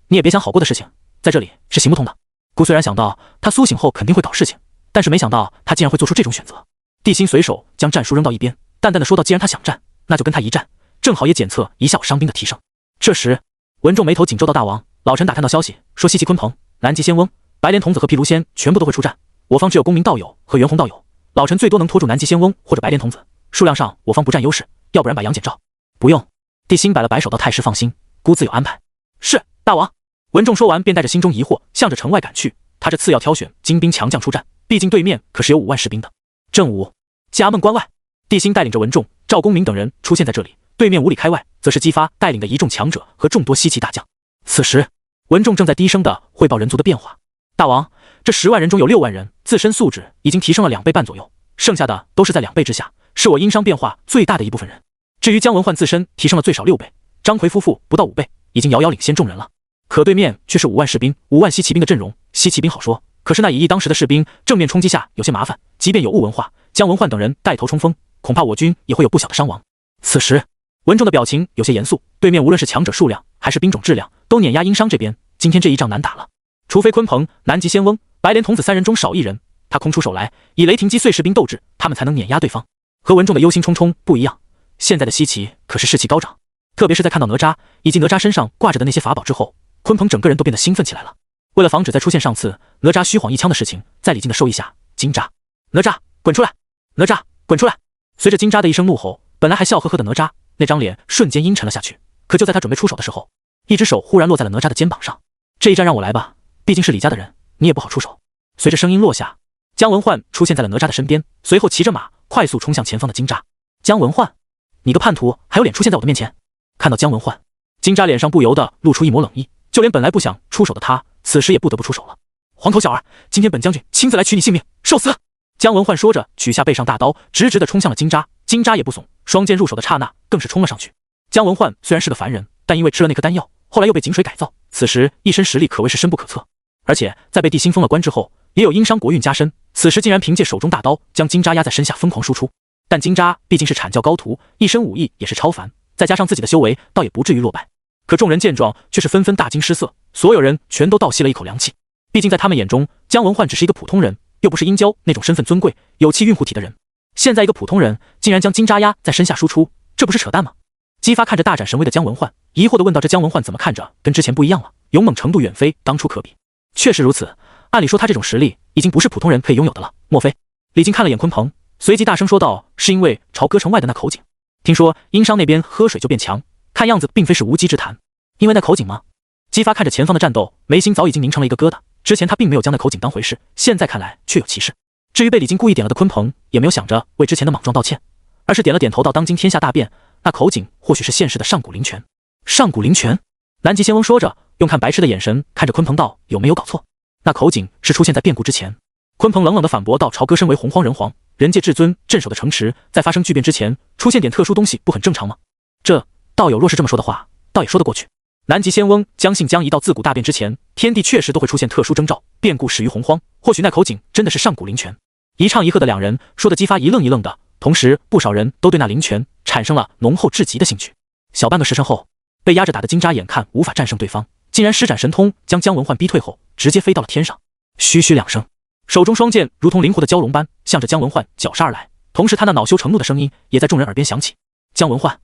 你也别想好过的事情，在这里是行不通的。姑虽然想到他苏醒后肯定会搞事情，但是没想到他竟然会做出这种选择。帝辛随手将战书扔到一边，淡淡的说道：既然他想战，那就跟他一战，正好也检测一下我伤兵的提升。这时文仲眉头紧皱道：大王，老臣打探到消息，说西岐鲲鹏、南极仙翁、白莲童子和毗卢仙全部都会出战，我方只有公明道友和袁弘道友，老臣最多能拖住南极仙翁或者白莲童子，数量上我方不占优势，要不然把杨戬召。不用。帝辛摆了摆手道：太师放心，姑自有安排。是大王。文仲说完便带着心中疑惑向着城外赶去，他这次要挑选精兵强将出战，毕竟对面可是有5万士兵的。正午，加孟关外，帝辛带领着文仲、赵公明等人出现在这里，对面5里开外则是姬发带领的一众强者和众多西岐大将。此时文仲正在低声地汇报人族的变化。大王，这10万人中有6万人自身素质已经提升了2倍半左右，剩下的都是在2倍之下，是我殷商变化最大的一部分人。至于姜文焕自身提升了最少6倍，张奎夫妇不到5倍，已经遥遥领先众人了。可对面却是5万士兵、5万西骑兵的阵容，西骑兵好说，可是那以一当十的士兵正面冲击下有些麻烦，即便有雾文化、姜文焕等人带头冲锋，恐怕我军也会有不小的伤亡。此时文仲的表情有些严肃，对面无论是强者数量还是兵种质量都碾压殷商这边，今天这一仗难打了。除非鲲鹏、南极仙翁、白莲童子3人中少一人，他空出手来以雷霆击碎士兵斗志，他们才能碾压对方。和文仲的忧心忡忡不一样，现在的西岐可是士气高涨，特别是在看到哪吒以及哪吒身上挂着的那些法宝之后，鲲鹏整个人都变得兴奋起来了。为了防止再出现上次哪吒虚晃一枪的事情，在李靖的授意下，金吒、哪吒滚出来，哪吒滚出来。随着金吒的一声怒吼，本来还笑呵呵的哪吒那张脸瞬间阴沉了下去。可就在他准备出手的时候，一只手忽然落在了哪吒的肩膀上。这一战让我来吧，毕竟是李家的人，你也不好出手。随着声音落下，姜文焕出现在了哪吒的身边，随后骑着马快速冲向前方的金吒。姜文焕，你个叛徒，还有脸出现在我的面前？看到姜文焕，金吒脸上不由得露出一抹冷意，就连本来不想出手的他，此时也不得不出手了。黄头小儿，今天本将军亲自来取你性命，受死！姜文焕说着，取下背上大刀，直直地冲向了金吒。金吒也不怂，双剑入手的刹那，更是冲了上去。姜文焕虽然是个凡人，但因为吃了那颗丹药，后来又被井水改造，此时一身实力可谓是深不可测。而且在被地心封了关之后，也有因伤国运加深，此时竟然凭借手中大刀将金吒压在身下疯狂输出。但金吒毕竟是阐教高徒，一身武艺也是超凡，再加上自己的修为，倒也不至于落败。可众人见状，却是纷纷大惊失色，所有人全都倒吸了一口凉气。毕竟在他们眼中，姜文焕只是一个普通人，又不是殷郊那种身份尊贵、有气运护体的人。现在一个普通人竟然将金吒压在身下输出，这不是扯淡吗？姬发看着大展神威的姜文焕，疑惑地问道：“这姜文焕怎么看着跟之前不一样了？勇猛程度远非当初可比。”确实如此，按理说他这种实力已经不是普通人可以拥有的了。莫非？李靖看了眼鲲鹏，随即大声说道：“是因为朝歌城外的那口井？听说殷商那边喝水就变强，看样子并非是无稽之谈。因为那口井吗？”姬发看着前方的战斗，眉心早已经拧成了一个疙瘩。之前他并没有将那口井当回事，现在看来确有其事。至于被李靖故意点了的鲲鹏，也没有想着为之前的莽撞道歉，而是点了点头道：“当今天下大变，那口井或许是现世的上古灵泉。”上古灵泉？南极仙翁说着，用看白痴的眼神看着鲲鹏道：“有没有搞错？那口井是出现在变故之前。”鲲鹏冷冷地反驳道：“朝歌身为洪荒人皇，人界至尊镇守的城池，在发生巨变之前，出现点特殊东西不很正常吗？这道友若是这么说的话，倒也说得过去。”南极仙翁将信将疑到自古大变之前，天地确实都会出现特殊征兆，变故始于洪荒，或许那口井真的是上古灵泉。一唱一和的两人说的姬发一愣一愣的，同时不少人都对那灵泉产生了浓厚至极的兴趣。小半个时辰后，被压着打的金吒眼看无法战胜对方，竟然施展神通将姜文焕逼退后，直接飞到了天上。嘘嘘两声，手中双剑如同灵活的蛟龙般向着姜文焕绞杀而来，同时他那恼羞成怒的声音也在众人耳边响起：“姜文焕，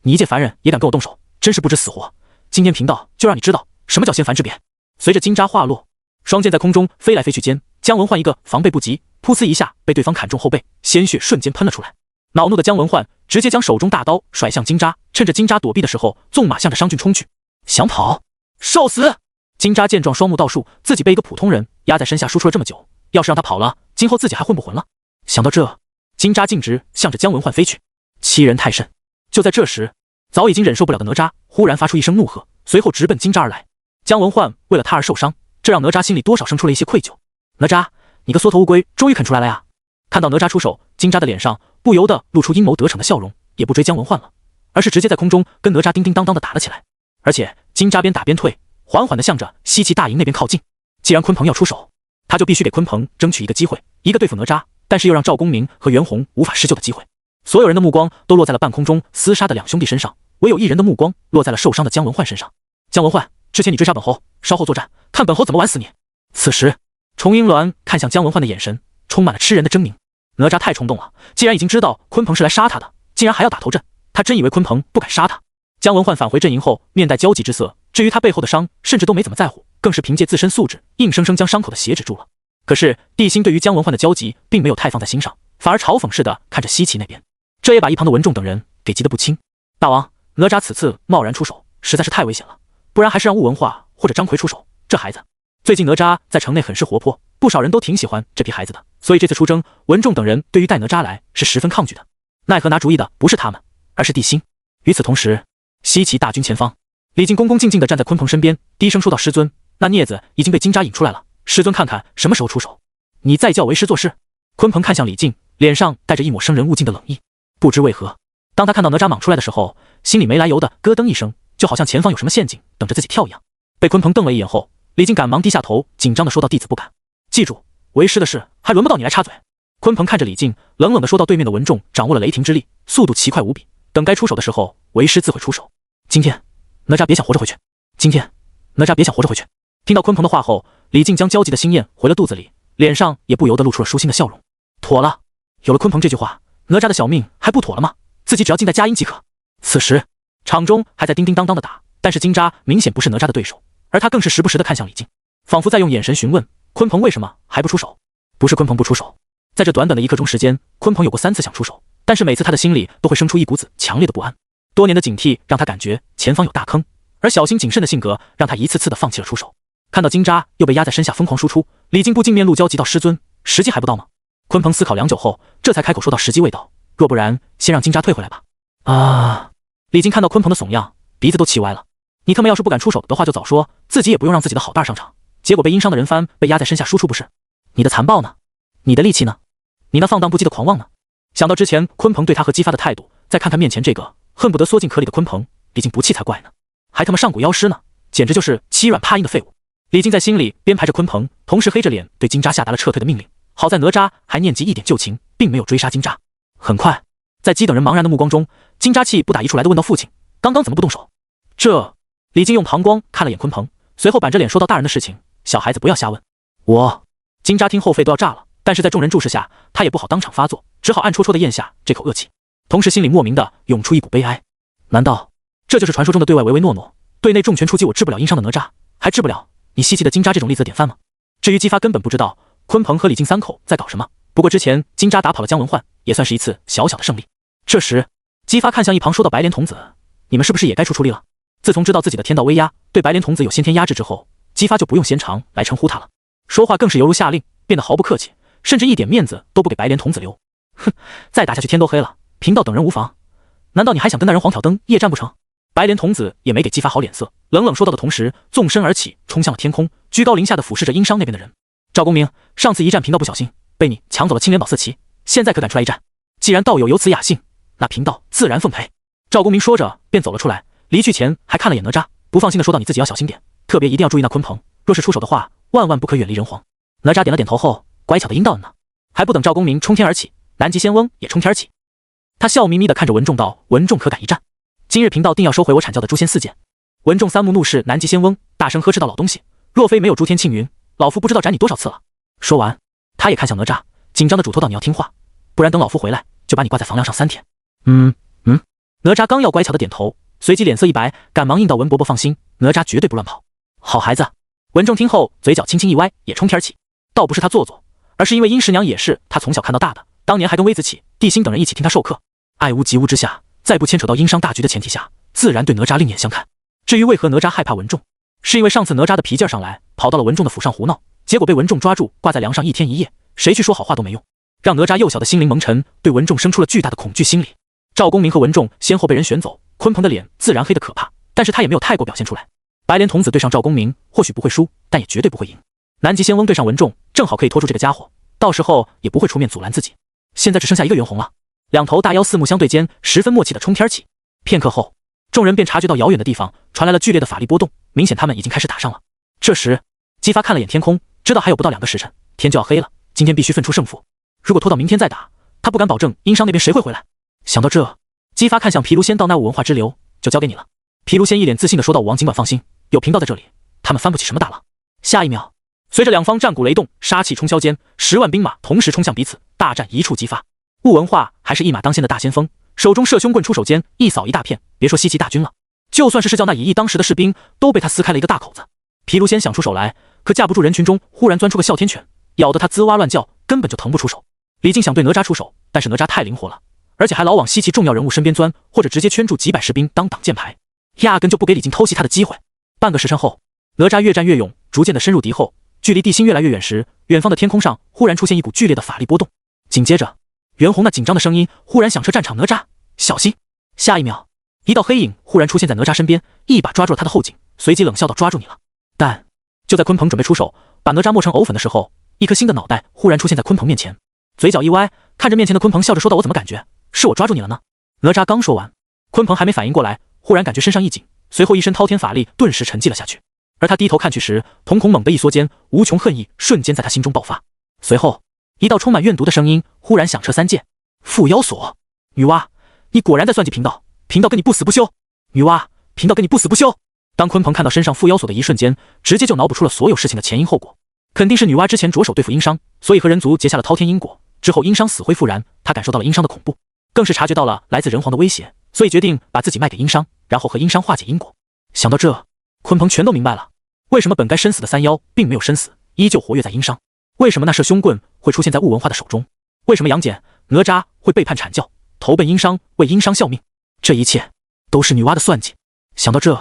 你一介凡人也敢跟我动手，真是不知死活！今天贫道就让你知道什么叫先凡之别。”随着金吒话落，双剑在空中飞来飞去间，姜文焕一个防备不及，噗呲一下被对方砍中后背，鲜血瞬间喷了出来。恼怒的姜文焕直接将手中大刀甩向金吒，趁着金吒躲避的时候，纵马向着商俊冲去。想跑，受死！金吒见状，双目倒竖，自己被一个普通人压在身下输出了这么久，要是让他跑了，今后自己还混不混了？想到这，金吒径直向着姜文焕飞去。欺人太甚！就在这时，早已经忍受不了的哪吒忽然发出一声怒喝，随后直奔金吒而来。姜文焕为了他而受伤，这让哪吒心里多少生出了一些愧疚。哪吒，你个缩头乌龟，终于肯出来了呀！看到哪吒出手，金吒的脸上不由得露出阴谋得逞的笑容，也不追姜文焕了，而是直接在空中跟哪吒叮叮当当的打了起来。而且金吒边打边退，缓缓地向着西岐大营那边靠近。既然鲲鹏要出手，他就必须给鲲鹏争取一个机会，一个对付哪吒，但是又让赵公明和袁弘无法施救的机会。所有人的目光都落在了半空中厮杀的两兄弟身上，唯有一人的目光落在了受伤的姜文焕身上。姜文焕，之前你追杀本侯，稍后作战，看本侯怎么玩死你！此时，重英鸾看向姜文焕的眼神充满了吃人的狰狞。哪吒太冲动了，既然已经知道鲲鹏是来杀他的，竟然还要打头阵，他真以为鲲鹏不敢杀他？姜文焕返回阵营后，面带焦急之色，至于他背后的伤，甚至都没怎么在乎，更是凭借自身素质，硬生生将伤口的血止住了。可是帝辛对于姜文焕的焦急，并没有太放在心上，反而嘲讽似的看着西岐那边，这也把一旁的文仲等人给急得不轻。大王，哪吒此次贸然出手，实在是太危险了，不然还是让雾文化或者张奎出手。这孩子最近哪吒在城内很是活泼，不少人都挺喜欢这批孩子的，所以这次出征，文仲等人对于带哪吒来是十分抗拒的。奈何拿主意的不是他们，而是帝辛。与此同时，西岐大军前方，李靖恭恭敬敬地站在鲲鹏身边，低声说道：“师尊，那镊子已经被金吒引出来了，师尊看看什么时候出手。你再叫为师做事。”鲲鹏看向李靖，脸上带着一抹生人勿近的冷意。不知为何，当他看到哪吒莽出来的时候，心里没来由的咯噔一声，就好像前方有什么陷阱等着自己跳一样。被鲲鹏瞪了一眼后，李靖赶忙低下头，紧张地说道：“弟子不敢。记住，为师的事还轮不到你来插嘴。”鲲鹏看着李靖，冷冷地说道：“对面的文仲掌握了雷霆之力，速度奇快无比，等该出手的时候，为师自会出手。今天，哪吒别想活着回去！今天，哪吒别想活着回去！”听到鲲鹏的话后，李靖将焦急的心焰回了肚子里，脸上也不由得露出了舒心的笑容。妥了，有了鲲鹏这句话，哪吒的小命还不妥了吗？自己只要静待佳音即可。此时，场中还在叮叮当当的打，但是金吒明显不是哪吒的对手，而他更是时不时的看向李靖，仿佛在用眼神询问鲲鹏为什么还不出手。不是鲲鹏不出手，在这短短的1刻钟时间，鲲鹏有过3次想出手，但是每次他的心里都会生出一股子强烈的不安。多年的警惕让他感觉前方有大坑，而小心谨慎的性格让他一次次的放弃了出手。看到金吒又被压在身下疯狂输出，李靖不禁面露焦急道：“师尊，时机还不到吗？”鲲鹏思考良久后，这才开口说道：“时机未到，若不然，先让金吒退回来吧。”啊！李靖看到鲲鹏的怂样，鼻子都气歪了。你他妈要是不敢出手的话，就早说，自己也不用让自己的好蛋上场。结果被阴伤的人番被压在身下输出不是？你的残暴呢？你的戾气呢？你那放荡不羁的狂妄呢？想到之前鲲鹏对他和姬发的态度，再看看面前这个恨不得缩进壳里的鲲鹏，李靖不气才怪呢。还他妈上古妖师呢，简直就是欺软怕硬的废物。李靖在心里边排着鲲鹏，同时黑着脸对金吒下达了撤退的命令。好在哪吒还念及一点旧情，并没有追杀金吒。很快，在姬等人茫然的目光中，金吒气不打一处来的问道：“父亲，刚刚怎么不动手？”李靖用膀胱看了眼鲲鹏，随后板着脸说道：“大人的事情，小孩子不要瞎问。”金吒听后肺都要炸了，但是在众人注视下，他也不好当场发作，只好暗戳戳的咽下这口恶气，同时心里莫名的涌出一股悲哀。难道这就是传说中的对外唯唯诺诺，对内重拳出击我治不了阴伤的哪吒，还治不了你希冀的金吒这种例子的典范吗？至于姬发根本不知道鲲鹏和李靖三口在搞什么，不过之前金吒打跑了姜文焕，也算是一次小小的胜利。这时姬发看向一旁说道：“白莲童子，你们是不是也该出力了？”自从知道自己的天道威压对白莲童子有先天压制之后，姬发就不用先长来称呼他了，说话更是犹如下令，变得毫不客气，甚至一点面子都不给白莲童子留。哼，再打下去天都黑了，贫道等人无妨。难道你还想跟那人黄挑灯夜战不成？白莲童子也没给姬发好脸色，冷冷说道的同时，纵身而起，冲向了天空，居高临下的俯视着殷商那边的人。赵公明，上次一战贫道不小心被你抢走了青莲宝四旗，现在可敢出来一战？既然道友有此雅兴，那贫道自然奉陪。赵公明说着便走了出来，离去前还看了眼哪吒，不放心的说道：“你自己要小心点，特别一定要注意那鲲鹏，若是出手的话，万万不可远离人皇。”哪吒点了点头后，乖巧的应道：“呢。”还不等赵公明冲天而起，南极仙翁也冲天而起。他笑眯眯的看着文仲道：“文仲可敢一战？今日贫道定要收回我阐教的诛仙4剑。”文仲三目怒视南极仙翁，大声呵斥道：“老东西，若非没有诸天庆云，老夫不知道斩你多少次了。”说完，他也看向哪吒，紧张的嘱托道：“你要听话，不然等老夫回来，就把你挂在房梁上3天。”哪吒刚要乖巧的点头，随即脸色一白，赶忙应道：“文伯伯放心，哪吒绝对不乱跑。”好孩子。文仲听后，嘴角轻轻一歪，也冲天而起。倒不是他做作，而是因为殷十娘也是他从小看到大的，当年还跟微子启、地心等人一起听他授课，爱屋及乌之下，在不牵扯到殷商大局的前提下，自然对哪吒另眼相看。至于为何哪吒害怕文仲，是因为上次哪吒的皮劲上来，跑到了文仲的府上胡闹，结果被文仲抓住，挂在梁上1天1夜，谁去说好话都没用，让哪吒幼小的心灵蒙尘，对文仲生出了巨大的恐惧心理。赵公明和文仲先后被人选走，鲲鹏的脸自然黑得可怕，但是他也没有太过表现出来。白莲童子对上赵公明或许不会输，但也绝对不会赢。南极仙翁对上文仲，正好可以拖住这个家伙，到时候也不会出面阻拦自己。现在只剩下一个袁弘了，两头大妖四目相对间，十分默契的冲天而起。片刻后，众人便察觉到遥远的地方传来了剧烈的法力波动，明显他们已经开始打上了。这时，姬发看了眼天空，知道还有不到2个时辰，天就要黑了，今天必须分出胜负。如果拖到明天再打，他不敢保证殷商那边谁会回来。想到这，姬发看向毗卢仙道：“那武文化之流就交给你了。”毗卢仙一脸自信地说道：“武王尽管放心，有贫道在这里，他们翻不起什么大浪。”下一秒，随着两方战鼓雷动，杀气冲霄间，10万兵马同时冲向彼此，大战一触即发。武文化还是一马当先的大先锋，手中射凶棍出手间一扫一大片，别说西岐大军了，就算是教那以一当十的士兵，都被他撕开了一个大口子。毗卢仙想出手来，可架不住人群中忽然钻出个哮天犬，咬得他滋哇乱叫，根本就腾不出手。李靖想对哪吒出手，但是哪吒太灵活了，而且还老往西岐重要人物身边钻，或者直接圈住几百士兵当挡箭牌，压根就不给李靖偷袭他的机会。半个时辰后，哪吒越战越勇，逐渐的深入敌后，距离地心越来越远时，远方的天空上忽然出现一股剧烈的法力波动。紧接着，袁弘那紧张的声音忽然响彻战场：“哪吒，小心！”下一秒，一道黑影忽然出现在哪吒身边，一把抓住了他的后颈，随即冷笑道：“抓住你了。”但就在鲲鹏准备出手把哪吒磨成藕粉的时候，一颗新的脑袋忽然出现在鲲鹏面前，嘴角一歪，看着面前的鲲鹏笑着说道：“我怎么感觉是我抓住你了呢？”哪吒刚说完，鲲鹏还没反应过来，忽然感觉身上一紧，随后一身滔天法力顿时沉寂了下去。而他低头看去时，瞳孔猛地一缩间，无穷恨意瞬间在他心中爆发。随后，一道充满怨毒的声音忽然响彻三界：“缚妖索！女娲，你果然在算计贫道，贫道跟你不死不休！女娲，贫道跟你不死不休！”当鲲鹏看到身上缚妖索的一瞬间，直接就脑补出了所有事情的前因后果，肯定是女娲之前着手对付殷商，所以和人族结下了滔天因果。之后殷商死灰复燃，他感受到了殷商的恐怖，更是察觉到了来自人皇的威胁，所以决定把自己卖给殷商，然后和殷商化解因果。想到这，鲲鹏全都明白了，为什么本该身死的三妖并没有身死，依旧活跃在殷商？为什么那射凶棍会出现在雾文化的手中？为什么杨戬、哪吒会背叛阐教，投奔殷商，为殷商效命？这一切都是女娲的算计。想到这，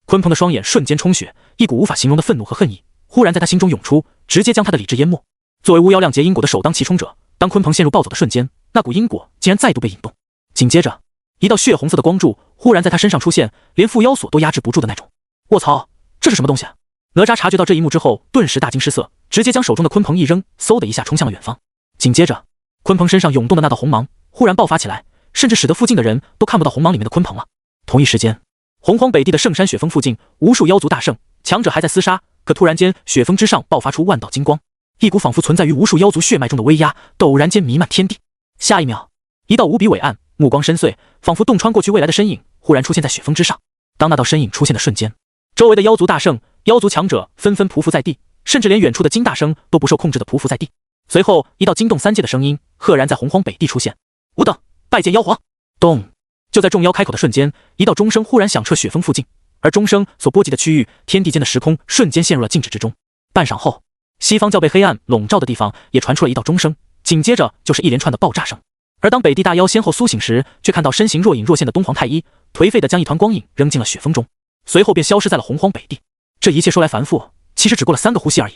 鲲鹏的双眼瞬间充血，一股无法形容的愤怒和恨意忽然在他心中涌出，直接将他的理智淹没。作为巫妖亮劫因果的首当其冲者，当鲲鹏陷入暴走的瞬间，那股因果竟然再度被引动。紧接着，一道血红色的光柱忽然在他身上出现，连缚妖锁都压制不住的那种。卧槽，这是什么东西啊？哪吒察觉到这一幕之后，顿时大惊失色，直接将手中的鲲鹏一扔，嗖的一下冲向了远方。紧接着，鲲鹏身上涌动的那道红芒忽然爆发起来，甚至使得附近的人都看不到红芒里面的鲲鹏了。同一时间，洪荒北地的圣山雪峰附近，无数妖族大圣强者还在厮杀，可突然间，雪峰之上爆发出万道金光，一股仿佛存在于无数妖族血脉中的威压，陡然间弥漫天地。下一秒，一道无比伟岸、目光深邃，仿佛洞穿过去未来的身影忽然出现在雪峰之上。当那道身影出现的瞬间，周围的妖族大圣、妖族强者纷纷匍匐在地，甚至连远处的金大生都不受控制的匍匐在地。随后，一道惊动三界的声音赫然在洪荒北地出现：“吾等拜见妖皇！”咚！就在众妖开口的瞬间，一道钟声忽然响彻雪峰附近，而钟声所波及的区域，天地间的时空瞬间陷入了静止之中。半晌后，西方较被黑暗笼罩的地方也传出了一道钟声，紧接着就是一连串的爆炸声。而当北地大妖先后苏醒时，却看到身形若隐若现的东皇太一，颓废的将一团光影扔进了雪峰中，随后便消失在了洪荒北地。这一切说来繁复，其实只过了3个呼吸而已。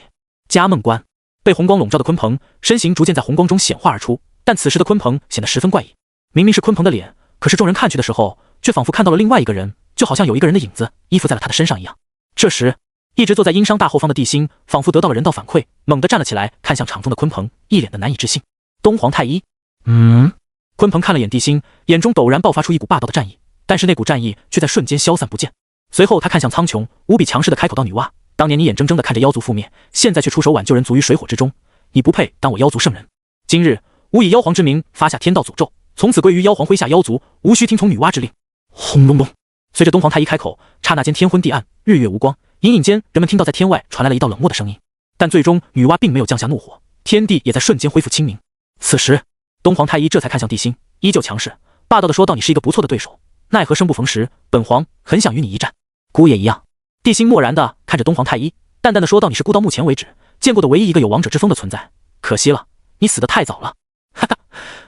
迦梦关被红光笼罩的鲲鹏，身形逐渐在红光中显化而出，但此时的鲲鹏显得十分怪异。明明是鲲鹏的脸，可是众人看去的时候，却仿佛看到了另外一个人，就好像有一个人的影子依附在了他的身上一样。这时，一直坐在殷商大后方的地心，仿佛得到了人道反馈，猛地站了起来，看向场中的鲲鹏，一脸的难以置信。东皇太一，鲲鹏看了眼地心，眼中陡然爆发出一股霸道的战意，但是那股战意却在瞬间消散不见。随后他看向苍穹，无比强势的开口道：“女娲，当年你眼睁睁的看着妖族覆灭，现在却出手挽救人族于水火之中，你不配当我妖族圣人。今日吾以妖皇之名发下天道诅咒，从此归于妖皇麾下妖族，无需听从女娲之令。”轰隆隆！随着东皇太一开口，刹那间天昏地暗，日月无光，隐隐间人们听到在天外传来了一道冷漠的声音。但最终女娲并没有降下怒火，天地也在瞬间恢复清明。此时东皇太一这才看向地心，依旧强势霸道的说道：“你是一个不错的对手，奈何生不逢时，本皇很想与你一战。”姑也一样。地心漠然的看着东皇太一，淡淡的说道：“你是孤到目前为止见过的唯一一个有王者之风的存在，可惜了，你死得太早了。”哈哈，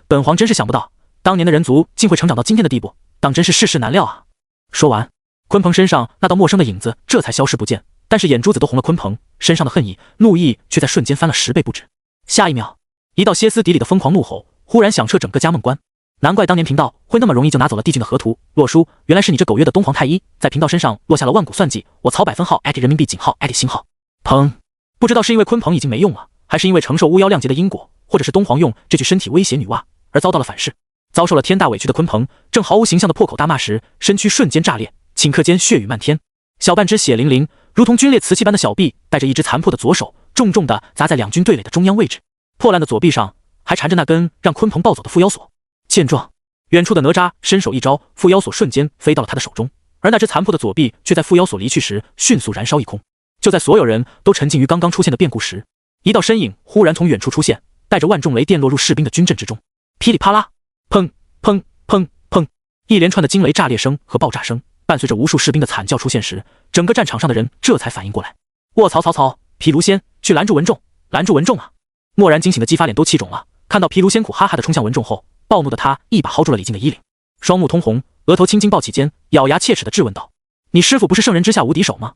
本皇真是想不到，当年的人族竟会成长到今天的地步，当真是世事难料啊。说完，鲲鹏身上那道陌生的影子这才消失不见，但是眼珠子都红了，鲲鹏身上的恨意、怒意却在瞬间翻了10倍不止。下一秒，一道歇斯底里的疯狂怒吼忽然响彻整个迦梦关。难怪当年贫道会那么容易就拿走了帝俊的河图，洛书，原来是你这狗约的东皇太一在贫道身上落下了万古算计，我曹百分号人民币井号星号。砰！不知道是因为鲲鹏已经没用了，还是因为承受巫妖亮劫的因果，或者是东皇用这具身体威胁女娲而遭到了反噬，遭受了天大委屈的鲲鹏正毫无形象的破口大骂时，身躯瞬间炸裂，顷刻间血雨漫天，小半只血淋淋如同皲裂瓷器般的小臂带着一只残破的左手重重地砸在两军对垒的中央位置，破烂的左臂上还缠着那根让鲲鹏暴走的缚妖锁。见状，远处的哪吒伸手一招，缚妖锁瞬间飞到了他的手中，而那只残破的左臂却在缚妖锁离去时迅速燃烧一空。就在所有人都沉浸于刚刚出现的变故时，一道身影忽然从远处出现，带着万众雷电落入士兵的军阵之中。噼里啪啦，砰砰砰砰，一连串的惊雷炸裂声和爆炸声伴随着无数士兵的惨叫出现时，整个战场上的人这才反应过来。卧槽！毗卢仙，去拦住文仲，拦住文仲啊！蓦然惊醒的姬发脸都气肿了，看到毗卢仙苦哈哈的冲向文仲后，暴怒的他一把薅住了李靖的衣领，双目通红，额头青筋暴起间，咬牙切齿的质问道：“你师父不是圣人之下无敌手吗？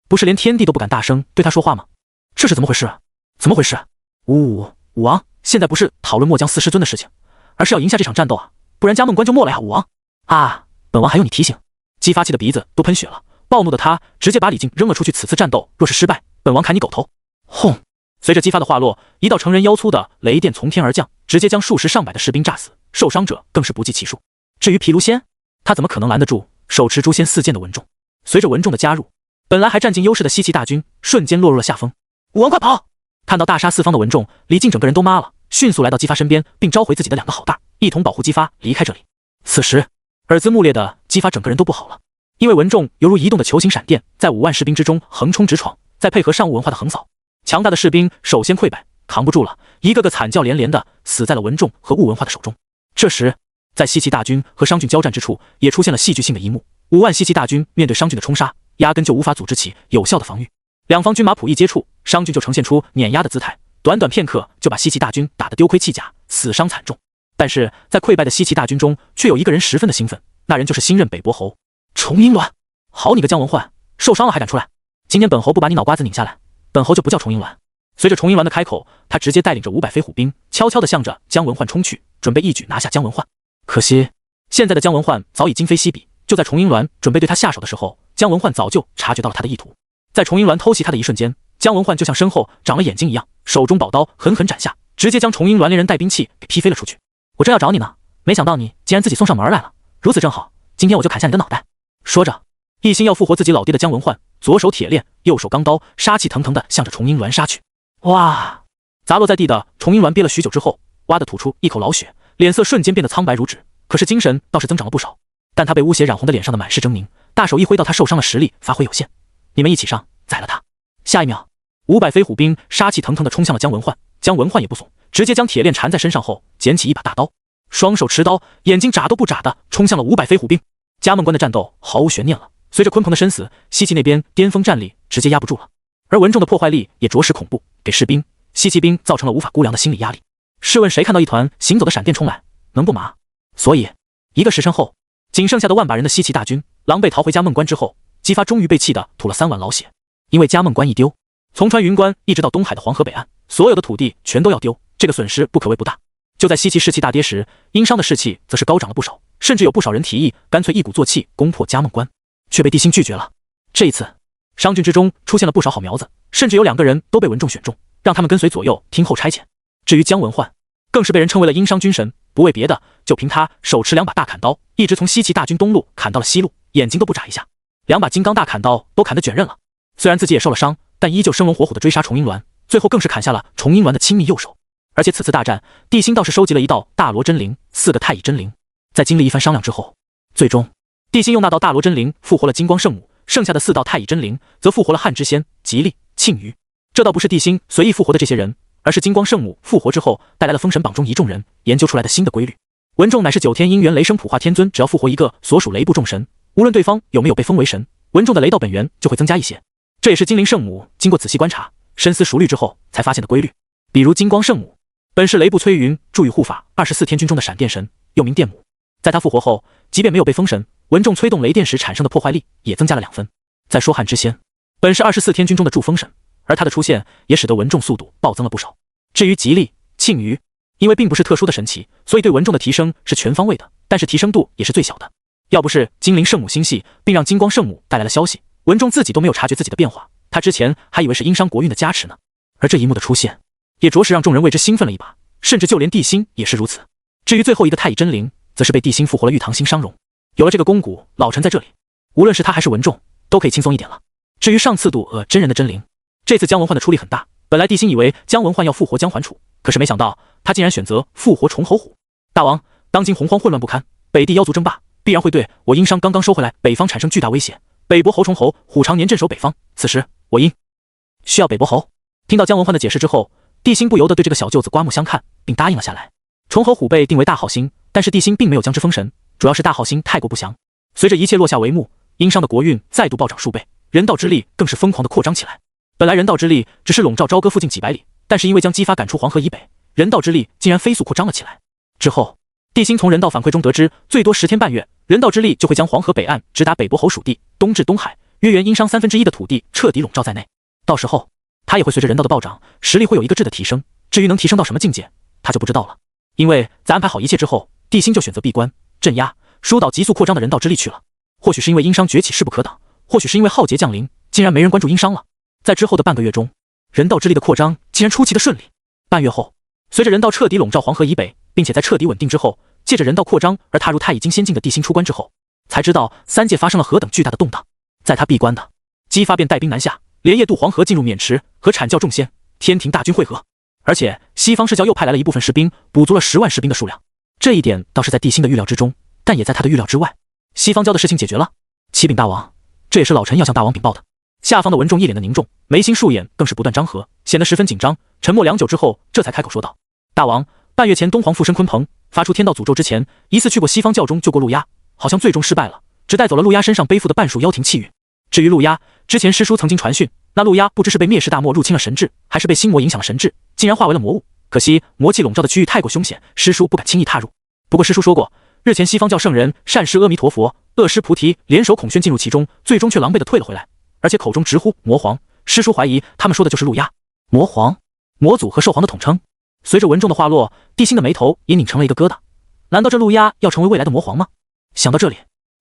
不是连天地都不敢大声对他说话吗？这是怎么回事？怎么回事？武王，现在不是讨论末将4师尊的事情，而是要赢下这场战斗啊，不然迦梦关就没了呀！武王啊，本王还用你提醒？”姬发气的鼻子都喷血了，暴怒的他直接把李靖扔了出去，此次战斗若是失败，本王砍你狗头！轰！随着姬发的话落，一道成人腰粗的雷电从天而降，直接将数十上百的士兵炸死，受伤者更是不计其数。至于毗卢仙，他怎么可能拦得住手持诛仙4剑的文仲？随着文仲的加入，本来还占尽优势的西岐大军瞬间落入了下风。武王快跑！看到大杀四方的文仲，李靖整个人都麻了，迅速来到姬发身边，并召回自己的2个好蛋，一同保护姬发离开这里。此时耳兹目裂的姬发整个人都不好了，因为文仲犹如移动的球形闪电，在5万士兵之中横冲直闯，再配合上物文化的横扫，强大的士兵首先溃败，扛不住了，一个个惨叫连连的死在了文仲和物文化的手中。这时在西岐大军和商郡交战之处，也出现了戏剧性的一幕，5万西岐大军面对商郡的冲杀，压根就无法组织起有效的防御，两方军马谱一接触，商郡就呈现出碾压的姿态，短短片刻就把西岐大军打得丢盔弃甲，死伤惨重。但是在溃败的西岐大军中，却有一个人十分的兴奋，那人就是新任北伯侯重阴鸾。好你个姜文焕，受伤了还敢出来！今天本侯不把你脑瓜子拧下来，本侯就不叫重阴鸾。随着重阴鸾的开口，他直接带领着500飞虎兵，悄悄地向着姜文焕冲去，准备一举拿下姜文焕。可惜，现在的姜文焕早已今非昔比，就在重阴鸾准备对他下手的时候，姜文焕早就察觉到了他的意图。在重阴鸾偷袭他的一瞬间，姜文焕就像身后长了眼睛一样，手中宝刀狠狠斩下，直接将重阴鸾连人带兵器给劈飞了出去。我正要找你呢，没想到你竟然自己送上门来了，如此正好，今天我就砍下你的脑袋。说着，一心要复活自己老爹的姜文焕，左手铁链，右手钢刀，杀气腾腾地向着重阴鸾杀去。哇！砸落在地的重阴鸾憋了许久之后，哇的吐出一口老血，脸色瞬间变得苍白如纸，可是精神倒是增长了不少。但他被污血染红的脸上的满是狰狞，大手一挥到他受伤的实力发挥有限，你们一起上，宰了他。下一秒，500飞虎兵杀气腾腾地冲向了姜文焕，姜文焕也不怂，直接将铁链缠在身上后，捡起一把大刀，双手持刀，眼睛眨都不眨地冲向了500飞虎兵。嘉梦关的战斗毫无悬念了，随着鲲鹏的身死，西岐那边巅峰战力直接压不住了，而文仲的破坏力也着实恐怖，给士兵、西岐兵造成了无法估量的心理压力。试问谁看到一团行走的闪电冲来，能不麻？所以1个时辰后，仅剩下的万把人的西岐大军狼狈逃回嘉梦关之后，姬发终于被气得吐了3碗老血。因为嘉梦关一丢，从穿云关一直到东海的黄河北岸，所有的土地全都要丢，这个损失不可谓不大。就在西岐士气大跌时，殷商的士气则是高涨了不少，甚至有不少人提议干脆一鼓作气攻破嘉梦关，却被帝辛拒绝了。这一次，商军之中出现了不少好苗子，甚至有2个人都被文仲选中，让他们跟随左右听候差遣。至于姜文焕，更是被人称为了殷商军神，不为别的，就凭他手持2把大砍刀，一直从西岐大军东路砍到了西路，眼睛都不眨一下，2把金刚大砍刀都砍得卷刃了。虽然自己也受了伤，但依旧生龙活虎地追杀重阴鸾，最后更是砍下了重阴鸾的亲密右手。而且此次大战，帝辛倒是收集了1道大罗真灵，4个太乙真灵。在经历一番商量之后，最终帝辛用那道大罗真灵复活了金光圣母，剩下的4道太乙真灵则复活了汉之仙、吉利、庆余。这倒不是帝辛随意复活的这些人，而是金光圣母复活之后带来了封神榜中一众人研究出来的新的规律。文仲乃是9天姻缘雷声普化天尊，只要复活一个所属雷部众神，无论对方有没有被封为神，文仲的雷道本源就会增加一些。这也是金灵圣母经过仔细观察、深思熟虑之后才发现的规律。比如金光圣母本是雷部崔云助与护法24天君中的闪电神，又名电母。在他复活后，即便没有被封神，文仲催动雷电时产生的破坏力也增加了2分。再说汉之仙本是24天君中的助封神，而他的出现也使得文仲速度暴增了不少。至于吉利、庆余，因为并不是特殊的神奇，所以对文仲的提升是全方位的，但是提升度也是最小的。要不是金灵圣母心系，并让金光圣母带来了消息，文仲自己都没有察觉自己的变化，他之前还以为是殷商国运的加持呢。而这一幕的出现，也着实让众人为之兴奋了一把，甚至就连帝辛也是如此。至于最后一个太乙真灵，则是被帝辛复活了玉堂星商容。有了这个肱骨，老臣在这里，无论是他还是文仲，都可以轻松一点了。至于上次渡真人的真灵，这次姜文焕的出力很大。本来帝辛以为姜文焕要复活姜桓楚，可是没想到他竟然选择复活崇侯虎。大王，当今洪荒混乱不堪，北地妖族争霸，必然会对我殷商刚刚收回来北方产生巨大威胁。北伯侯崇侯虎常年镇守北方，此时我殷需要北伯侯。听到姜文焕的解释之后，帝辛不由得对这个小舅子刮目相看，并答应了下来。崇侯虎被定为大号星，但是帝辛并没有将之封神，主要是大号星太过不祥。随着一切落下帷幕，殷商的国运再度暴涨数倍，人道之力更是疯狂的扩张起来。本来人道之力只是笼罩朝歌附近几百里，但是因为将姬发赶出黄河以北，人道之力竟然飞速扩张了起来。之后，帝辛从人道反馈中得知，最多10天半月，人道之力就会将黄河北岸直达北伯侯属地，东至东海，约原殷商1/3的土地彻底笼罩在内。到时候，他也会随着人道的暴涨，实力会有一个质的提升。至于能提升到什么境界，他就不知道了。因为在安排好一切之后，帝辛就选择闭关、镇压、疏导急速扩张的人道之力去了。或许是因为殷商崛起势不可挡，或许是因为浩劫降临，竟然没人关注殷商了。在之后的半个月中，人道之力的扩张竟然出奇的顺利。半月后，随着人道彻底笼罩黄河以北，并且在彻底稳定之后，借着人道扩张而踏入太乙金仙境的帝辛出关之后，才知道3界发生了何等巨大的动荡。在他闭关的姬发便带兵南下，连夜渡黄河进入渑池，和阐教众仙、天庭大军会合。而且西方释教又派来了一部分士兵，补足了10万士兵的数量。这一点倒是在帝辛的预料之中，但也在他的预料之外。西方教的事情解决了，启禀大王，这也是老臣要向大王禀报的。下方的文仲一脸的凝重，眉心竖眼更是不断张合，显得十分紧张。沉默良久之后，这才开口说道：大王，半月前东皇附身鲲鹏，发出天道诅咒之前，疑似去过西方教中救过陆鸦，好像最终失败了，只带走了陆鸦身上背负的半数妖庭气运。至于陆鸦，之前师叔曾经传讯，那陆鸦不知是被灭世大魔入侵了神智，还是被心魔影响了神智，竟然化为了魔物。可惜魔气笼罩的区域太过凶险，师叔不敢轻易踏入。不过师叔说过，日前西方教圣人善师阿弥陀佛、恶师菩提联手孔宣进入其中，最终却狼狈的退了回来，而且口中直呼魔皇，师叔怀疑他们说的就是陆压、魔皇、魔祖和兽皇的统称。随着文仲的话落，地心的眉头也拧成了一个疙瘩。难道这陆压要成为未来的魔皇吗？想到这里，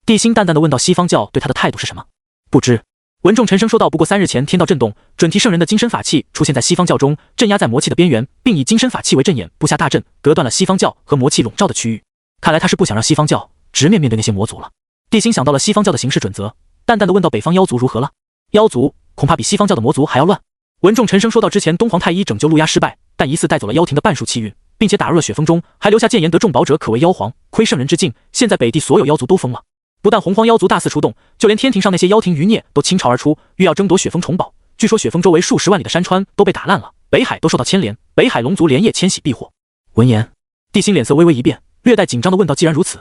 地心淡淡的问道：西方教对他的态度是什么？不知。文仲沉声说道：不过3日前天道震动，准提圣人的金身法器出现在西方教中，镇压在魔气的边缘，并以金身法器为阵眼，布下大阵，隔断了西方教和魔气笼罩的区域。看来他是不想让西方教直面对那些魔族了。地心想到了西方教的行事准则，淡淡的问道：北方妖族如何了？妖族恐怕比西方教的魔族还要乱。文仲沉声说道：之前东皇太一拯救陆压失败，但疑似带走了妖庭的半数气运，并且打入了雪峰中，还留下谏言得众宝者可为妖皇，亏圣人之境，现在北地所有妖族都疯了。不但洪荒妖族大肆出动，就连天庭上那些妖庭余孽都倾巢而出，欲要争夺雪峰重宝。据说雪峰周围数十万里的山川都被打烂了，北海都受到牵连，北海龙族连夜迁徙避祸。闻言，地心脸色微微一变，略带紧张地问道：既然如此，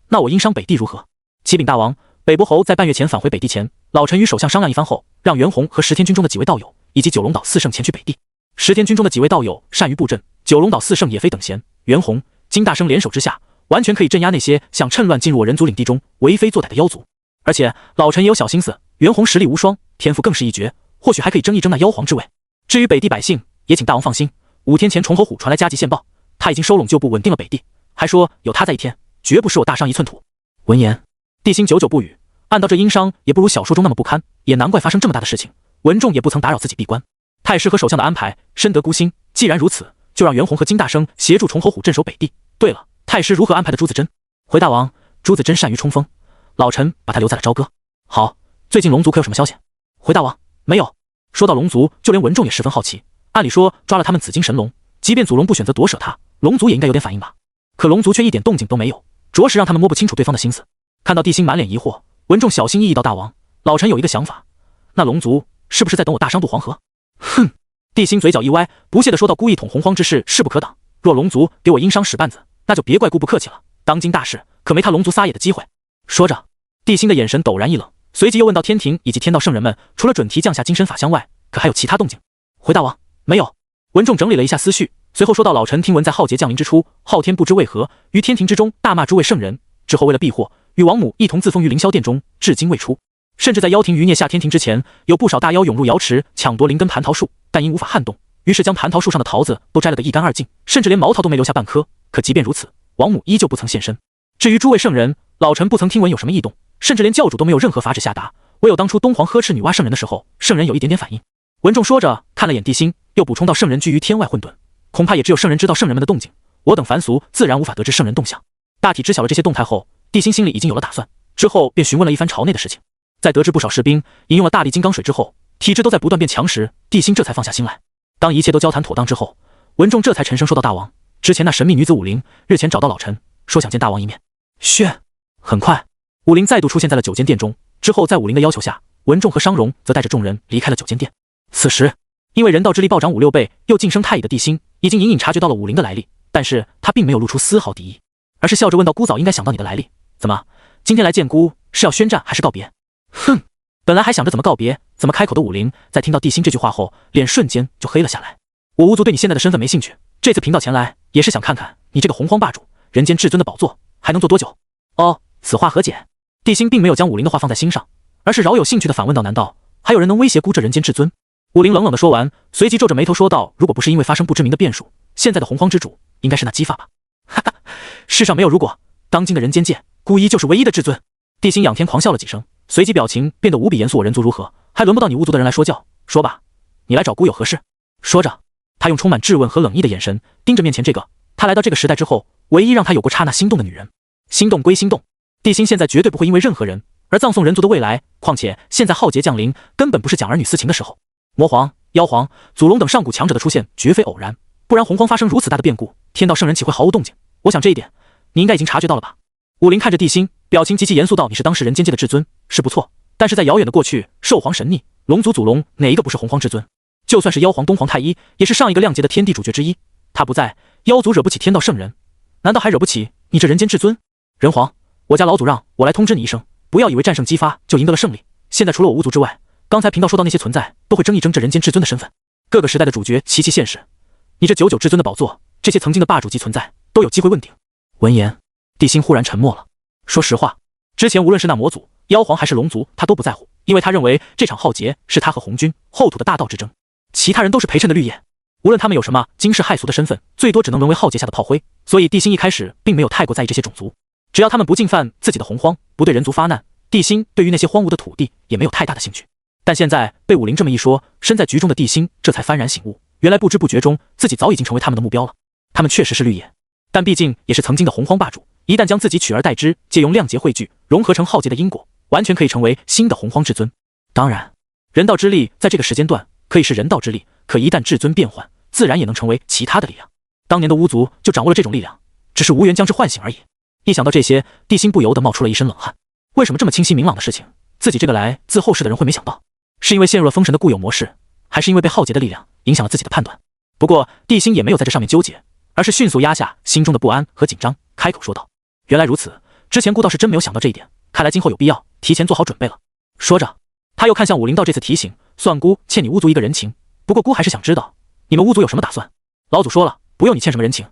那我应伤北地如何？启禀大王，北伯侯在半月前返回北地前，老臣与首相商量一番后，让袁弘和10天军中的几位道友以及九龙岛4圣前去北地。10天军中的几位道友善于布阵，九龙岛4圣也非等闲，袁弘、金大生联手之下，完全可以镇压那些想趁乱进入我人族领地中为非作歹的妖族。而且老臣也有小心思，袁弘实力无双，天赋更是一绝，或许还可以争一争那妖皇之位。至于北地百姓，也请大王放心，5天前崇侯虎传来加急线报，他已经收拢旧部，稳定了北地，还说有他在一天，绝不使我大伤一寸土。闻言，地心久久不语，按道这殷商也不如小说中那么不堪，也难怪发生这么大的事情。文仲也不曾打扰自己闭关。太师和首相的安排深得孤心，既然如此，就让袁弘和金大生协助崇侯虎镇守北地。对了，太师如何安排的朱子珍？回大王，朱子珍善于冲锋，老臣把他留在了朝歌。好，最近龙族可有什么消息？回大王，没有。说到龙族，就连文仲也十分好奇。按理说抓了他们紫金神龙，即便祖龙不选择夺舍他，龙族也应该有点反应吧？可龙族却一点动静都没有，着实让他们摸不清楚对方的心思。看到地心满脸疑惑，文仲小心翼翼道：大王，老臣有一个想法，那龙族是不是在等我大商渡黄河？哼！地心嘴角一歪，不屑地说道：故意捅洪荒之事势不可挡，若龙族给我殷商使绊子，那就别怪姑不客气了。当今大事，可没他龙族撒野的机会。说着，地心的眼神陡然一冷，随即又问到：天庭以及天道圣人们，除了准提降下金身法相外，可还有其他动静？回大王，没有。文仲整理了一下思绪，随后说道：老臣听闻在浩劫降临之初，昊天不知为何于天庭之中大骂诸位圣人，之后为了避祸，与王母一同自封于凌霄殿中，至今未出。甚至在妖庭余孽下天庭之前，有不少大妖涌入瑶池抢夺灵根蟠桃树，但因无法撼动，于是将蟠桃树上的桃子都摘了个一干二净，甚至连毛桃都没留下半颗。可即便如此，王母依旧不曾现身。至于诸位圣人，老臣不曾听闻有什么异动，甚至连教主都没有任何法旨下达，唯有当初东皇呵斥女娲圣人的时候，圣人有一点点反应。文仲说着，看了眼地心，又补充到：圣人居于天外混沌，恐怕也只有圣人知道圣人们的动静，我等凡俗自然无法得知圣人动向。大体知晓了这些动态后，地心心里已经有了打算，之后便询问了一番朝内的事情。在得知不少士兵饮用了大力金刚水之后，体质都在不断变强时，地心这才放下心来。当一切都交谈妥当之后，文仲这才沉声说道：大王，之前那神秘女子武灵日前找到老臣，说想见大王一面。炫！很快，武灵再度出现在了九间殿中。之后在武灵的要求下，文仲和商容则带着众人离开了九间殿。此时，因为人道之力暴涨5-6倍，又晋升太乙的地心已经隐隐察觉到了武灵的来历，但是他并没有露出丝毫敌意，而是笑着问道：姑早应该想到你的来历，怎么今天来见姑是要宣战还是告别？哼！本来还想着怎么告别怎么开口的武灵，在听到地心这句话后，脸瞬间就黑了下来。我巫族对你现在的身份没兴趣，这次贫道前来也是想看看你这个洪荒霸主人间至尊的宝座还能坐多久。哦，此话何解？地心并没有将武灵的话放在心上，而是饶有兴趣地反问道：难道还有人能威胁姑这人间至尊？武灵冷冷地说完，随即皱着眉头说道：如果不是因为发生不知名的变数，现在的洪荒之主应该是那姬发吧？哈哈，世上没有如果，当今的人间界，姑依旧是唯一的至尊。地心仰天狂笑了几声，随即表情变得无比严肃：我人族如何，还轮不到你巫族的人来说教。说吧，你来找姑有何事？说着，他用充满质问和冷意的眼神盯着面前这个他来到这个时代之后唯一让他有过刹那心动的女人。心动归心动，地心现在绝对不会因为任何人而葬送人族的未来，况且现在浩劫降临，根本不是讲儿女私情的时候。魔皇、妖皇、祖龙等上古强者的出现绝非偶然，不然洪荒发生如此大的变故，天道圣人岂会毫无动静？我想这一点你应该已经察觉到了吧？武灵看着地心，表情极其严肃道：你是当时人间界的至尊是不错，但是在遥远的过去，兽皇神逆、龙族祖龙哪一个不是洪荒至尊？就算是妖皇东皇太一，也是上一个亮劫的天地主角之一，他不在，妖族惹不起天道圣人，难道还惹不起你这人间至尊？人皇，我家老祖让我来通知你一声，不要以为战胜姬发就赢得了胜利，现在除了我巫族之外，刚才贫道说到那些存在都会争一争这人间至尊的身份。各个时代的主角齐齐现世，你这99至尊的宝座，这些曾经的霸主级存在都有机会问鼎。闻言，地心忽然沉默了。说实话，之前无论是那魔祖妖皇还是龙族，他都不在乎，因为他认为这场浩劫是他和红军后土的大道之争，其他人都是陪衬的绿叶。无论他们有什么惊世骇俗的身份，最多只能沦为浩劫下的炮灰。所以地心一开始并没有太过在意这些种族，只要他们不进犯自己的洪荒，不对人族发难，地心对于那些荒芜的土地也没有太大的兴趣。但现在被武林这么一说，身在局中的地心这才幡然醒悟，原来不知不觉中自己早已经成为他们的目标了。他们确实是绿野，但毕竟也是曾经的洪荒霸主，一旦将自己取而代之，借用量劫汇聚，融合成浩劫的因果，完全可以成为新的洪荒至尊。当然，人道之力在这个时间段可以是人道之力，可一旦至尊变换，自然也能成为其他的力量。当年的巫族就掌握了这种力量，只是无缘将之唤醒而已。一想到这些，地心不由得冒出了一身冷汗。为什么这么清晰明朗的事情，自己这个来自后世的人会没想到？是因为陷入了封神的固有模式，还是因为被浩劫的力量影响了自己的判断？不过地心也没有在这上面纠结，而是迅速压下心中的不安和紧张，开口说道：原来如此，之前孤倒是真没有想到这一点，看来今后有必要提前做好准备了。说着，他又看向武林道，这次提醒算孤欠你巫族一个人情，不过孤还是想知道你们巫族有什么打算。老祖说了，不用你欠什么人情，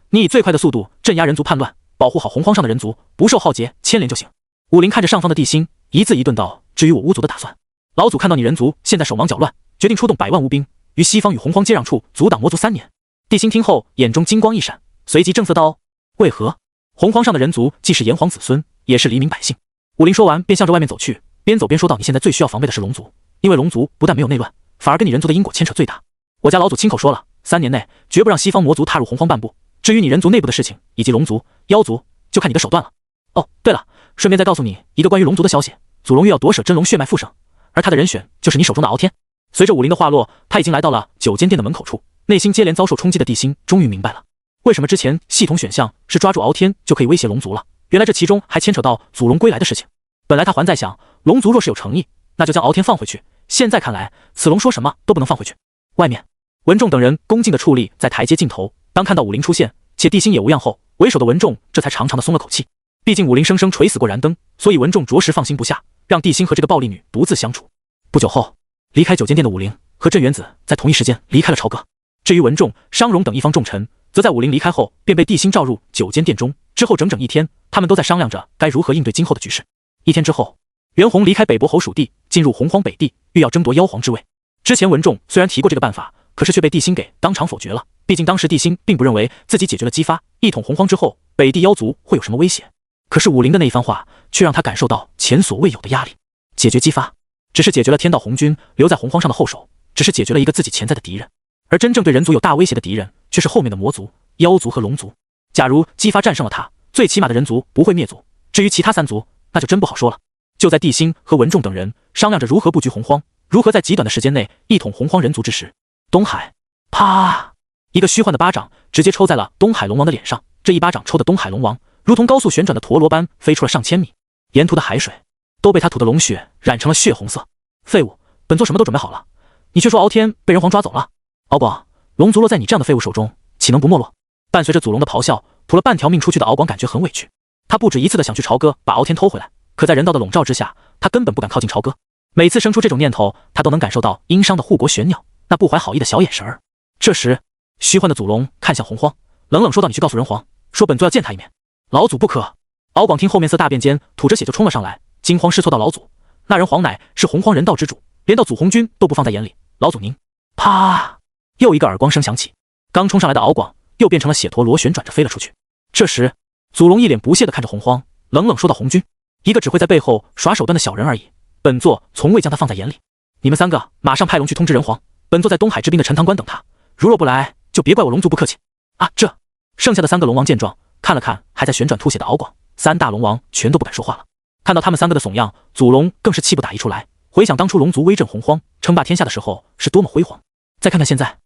你以最快的速度镇压人族叛乱，保护好洪荒上的人族不受浩劫牵连就行。武林看着上方的地心，一字一顿道：至于我巫族的打算，老祖看到你人族现在手忙脚乱，决定出动100万巫兵于西方与洪荒接壤处阻挡魔族3年。地心听后眼中金光一闪，随即正色道：为何？洪荒上的人族既是炎黄子孙，也是黎民百姓。武林说完便向着外面走去，边走边说道：你现在最需要防备的是龙族，因为龙族不但没有内乱，反而跟你人族的因果牵扯最大。我家老祖亲口说了，3年内绝不让西方魔族踏入洪荒半步。至于你人族内部的事情以及龙族、妖族，就看你的手段了。哦，对了，顺便再告诉你一个关于龙族的消息，祖龙欲要夺舍真龙血脉复生，而他的人选就是你手中的敖天。随着武林的话落，他已经来到了9间店的门口处，内心接连遭受冲击的地心终于明白了，为什么之前系统选项是抓住敖天就可以威胁龙族了，原来这其中还牵扯到祖龙归来的事情。本来他还在想，龙族若是有诚意，那就将敖天放回去，现在看来此龙说什么都不能放回去。外面文仲等人恭敬地矗立在台阶尽头，当看到武林出现且地心也无恙后，为首的文仲这才长长的松了口气。毕竟武林生生垂死过燃灯，所以文仲着实放心不下，让地心和这个暴力女独自相处。不久后，离开9间店的武林和镇元子在同一时间离开了朝歌。至于文仲、商容等一方重臣，则在武林离开后便被地心召入9间店中。之后整整1天，他们都在商量着该如何应对今后的局势。1天之后，袁弘离开北伯侯属地，进入洪荒北地，欲要争夺妖皇之位。之前文仲虽然提过这个办法，可是却被地心给当场否决了。毕竟当时地心并不认为自己解决了姬发，一统洪荒之后，北地妖族会有什么威胁。可是武林的那一番话，却让他感受到前所未有的压力。解决姬发，只是解决了天道红军留在洪荒上的后手，只是解决了一个自己潜在的敌人，而真正对人族有大威胁的敌人，却是后面的魔族、妖族和龙族。假如姬发战胜了他，最起码的人族不会灭族，至于其他3族，那就真不好说了。就在地心和文仲等人商量着如何布局洪荒，如何在极短的时间内一统洪荒人族之时，东海啪，一个虚幻的巴掌直接抽在了东海龙王的脸上。这一巴掌抽的东海龙王如同高速旋转的陀螺般飞出了上千米，沿途的海水都被他吐的龙血染成了血红色。废物，本座什么都准备好了，你却说敖天被人皇抓走了。敖广，龙族落在你这样的废物手中，岂能不没落？伴随着祖龙的咆哮，吐了半条命出去的敖广感觉很委屈。他不止一次的想去朝歌把敖天偷回来，可在人道的笼罩之下，他根本不敢靠近朝歌。每次生出这种念头，他都能感受到殷商的护国玄鸟那不怀好意的小眼神儿。这时，虚幻的祖龙看向洪荒，冷冷说道：你去告诉人皇，说本座要见他一面。老祖不可！敖广听后面色大变间，吐着血就冲了上来，惊慌失措道：老祖，那人皇乃是洪荒人道之主，连道祖红军都不放在眼里，老祖您……啪！又一个耳光声响起，刚冲上来的敖广又变成了血陀螺旋转着飞了出去。这时，祖龙一脸不屑地看着洪荒，冷冷说道：红军，一个只会在背后耍手段的小人而已，本座从未将他放在眼里。你们3个马上派龙去通知人皇，本座在东海之滨的陈塘关等他，如若不来，就别怪我龙族不客气。啊，这剩下的3个龙王见状，看了看还在旋转吐血的敖广，3大龙王全都不敢说话了。看到他们3个的怂样，祖龙更是气不打一处来。回想当初龙族威震洪荒、称霸天下的时候是多么辉煌，再看看现在，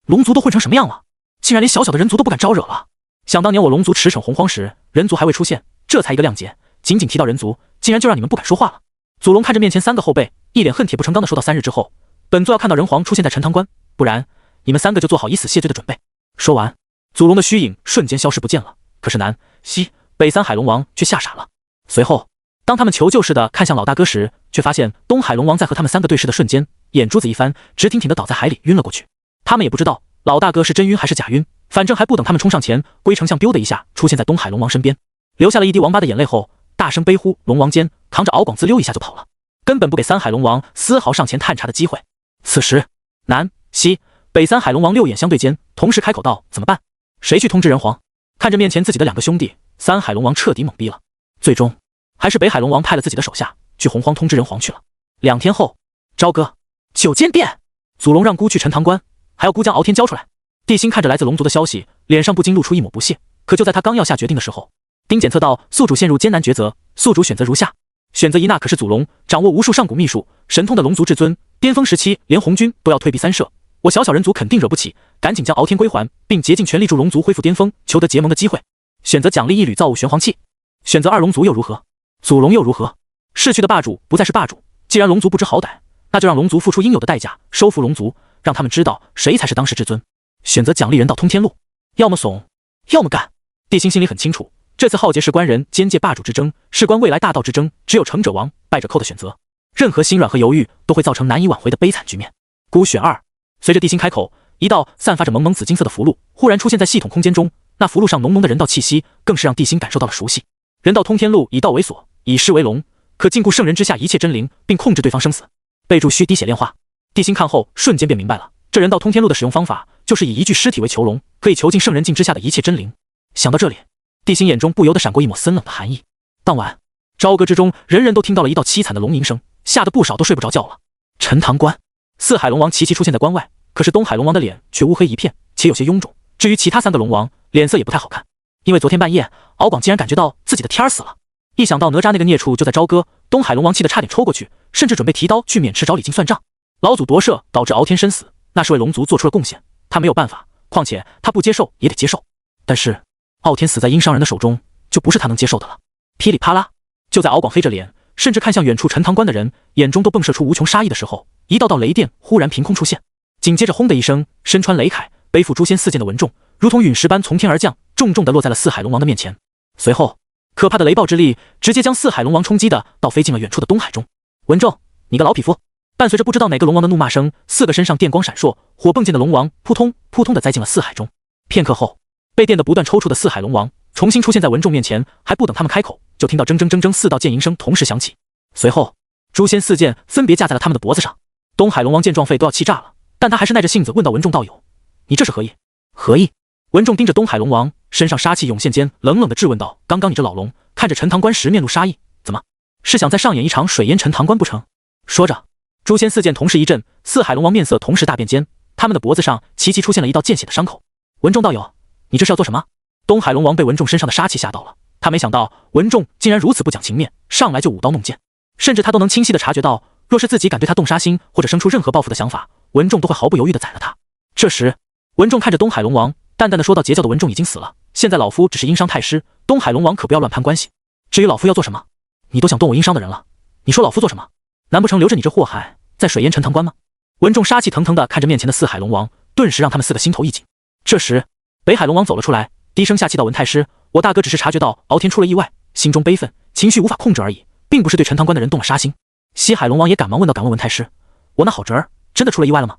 龙族都混成什么样了，竟然连小小的人族都不敢招惹了。想当年我龙族驰骋洪荒时，人族还未出现，这才一个亮节，仅仅提到人族，竟然就让你们不敢说话了。祖龙看着面前3个后辈，一脸恨铁不成钢的说道：3日之后，本座要看到人皇出现在陈塘关，不然你们3个就做好以死谢罪的准备。说完，祖龙的虚影瞬间消失不见了。可是南、西、北3海龙王却吓傻了。随后，当他们求救似的看向老大哥时，却发现东海龙王在和他们3个对视的瞬间，眼珠子一翻，直挺挺的倒在海里晕了过去。他们也不知道老大哥是真晕还是假晕，反正还不等他们冲上前，龟丞相biu的一下出现在东海龙王身边，留下了一滴王八的眼泪后，大声悲呼：“龙王坚！”扛着敖广自溜一下就跑了，根本不给三海龙王丝毫上前探查的机会。此时，南、西、北三海龙王六眼相对间，同时开口道：“怎么办？谁去通知人皇？”看着面前自己的两个兄弟，三海龙王彻底懵逼了。最终，还是北海龙王派了自己的手下去洪荒通知人皇去了。2天后，朝歌9间殿，祖龙让姑去陈塘关，还要姑将敖天交出来。帝辛看着来自龙族的消息，脸上不禁露出一抹不屑。可就在他刚要下决定的时候，丁检测到宿主陷入艰难抉择，宿主选择如下：选择一，那可是祖龙，掌握无数上古秘术，神通的龙族至尊，巅峰时期连红军都要退避三舍。我小小人族肯定惹不起，赶紧将敖天归还，并竭尽全力助龙族恢复巅峰，求得结盟的机会。选择奖励一缕造物玄黄器。选择2，龙族又如何？祖龙又如何？逝去的霸主不再是霸主，既然龙族不知好歹，那就让龙族付出应有的代价，收服龙族，让他们知道谁才是当世至尊。选择奖励人道通天路，要么怂，要么干。帝辛心里很清楚，这次浩劫事关人间界霸主之争，事关未来大道之争，只有成者亡，败者寇的选择。任何心软和犹豫都会造成难以挽回的悲惨局面。孤选2。随着帝辛开口，一道散发着蒙蒙紫金色的符箓忽然出现在系统空间中，那符箓上浓浓的人道气息，更是让帝辛感受到了熟悉。人道通天路以道为锁，以势为龙，可禁锢圣人之下一切真灵，并控制对方生死。备注需滴血炼化。帝辛看后瞬间便明白了，这人道通天路的使用方法就是以一具尸体为囚笼，可以囚禁圣人境之下的一切真灵。想到这里，帝辛眼中不由得闪过一抹森冷的寒意。当晚，朝歌之中，人人都听到了一道凄惨的龙吟声，吓得不少都睡不着觉了。陈塘关，4海龙王齐齐出现在关外，可是东海龙王的脸却乌黑一片，且有些臃肿。至于其他3个龙王，脸色也不太好看，因为昨天半夜，敖广竟然感觉到自己的天儿死了。一想到哪吒那个孽畜就在朝歌，东海龙王气得差点抽过去，甚至准备提刀去渑池找李靖算账。老祖夺舍导致敖天身死，那是为龙族做出了贡献，他没有办法，况且他不接受也得接受。但是傲天死在殷商人的手中，就不是他能接受的了。噼里啪啦，就在敖广飞着脸，甚至看向远处陈塘关的人眼中都迸射出无穷杀意的时候，一道道雷电忽然凭空出现，紧接着轰的一声，身穿雷铠，背负诛仙4剑的文仲，如同陨石般从天而降，重重地落在了4海龙王的面前。随后，可怕的雷暴之力直接将4海龙王冲击的倒飞进了远处的东海中。文仲，你个老匹夫！伴随着不知道哪个龙王的怒骂声，4个身上电光闪烁，火迸溅的龙王扑通扑通地栽进了4海中。片刻后，被电得不断抽搐的4海龙王重新出现在文仲面前，还不等他们开口，就听到铮铮铮铮4道剑吟声同时响起。随后，诛仙4剑分别架在了他们的脖子上。东海龙王见状肺都要气炸了，但他还是耐着性子问道：“文仲道友，你这是何意？”何意？文仲盯着东海龙王，身上杀气涌现间，冷冷地质问道：“刚刚你这老龙看着陈塘关时面露杀意，怎么是想再上演一场水淹陈塘关不成？”说着，诛仙4剑同时一震，4海龙王面色同时大变间，他们的脖子上齐齐出现了一道见血的伤口。文仲道友，你这是要做什么？东海龙王被文仲身上的杀气吓到了，他没想到文仲竟然如此不讲情面，上来就舞刀弄剑，甚至他都能清晰地察觉到，若是自己敢对他动杀心，或者生出任何报复的想法，文仲都会毫不犹豫地宰了他。这时，文仲看着东海龙王，淡淡地说道：“截教的文仲已经死了，现在老夫只是殷商太师，东海龙王可不要乱攀关系。至于老夫要做什么，你都想动我殷商的人了，你说老夫做什么？难不成留着你这祸害在水淹陈塘关吗？”文仲杀气腾腾地看着面前的4海龙王，顿时让他们4个心头一紧。这时，北海龙王走了出来，低声下气道：“文太师，我大哥只是察觉到敖天出了意外，心中悲愤，情绪无法控制而已，并不是对陈塘关的人动了杀心。”西海龙王也赶忙问道：“敢问文太师，我那好侄儿真的出了意外了吗？”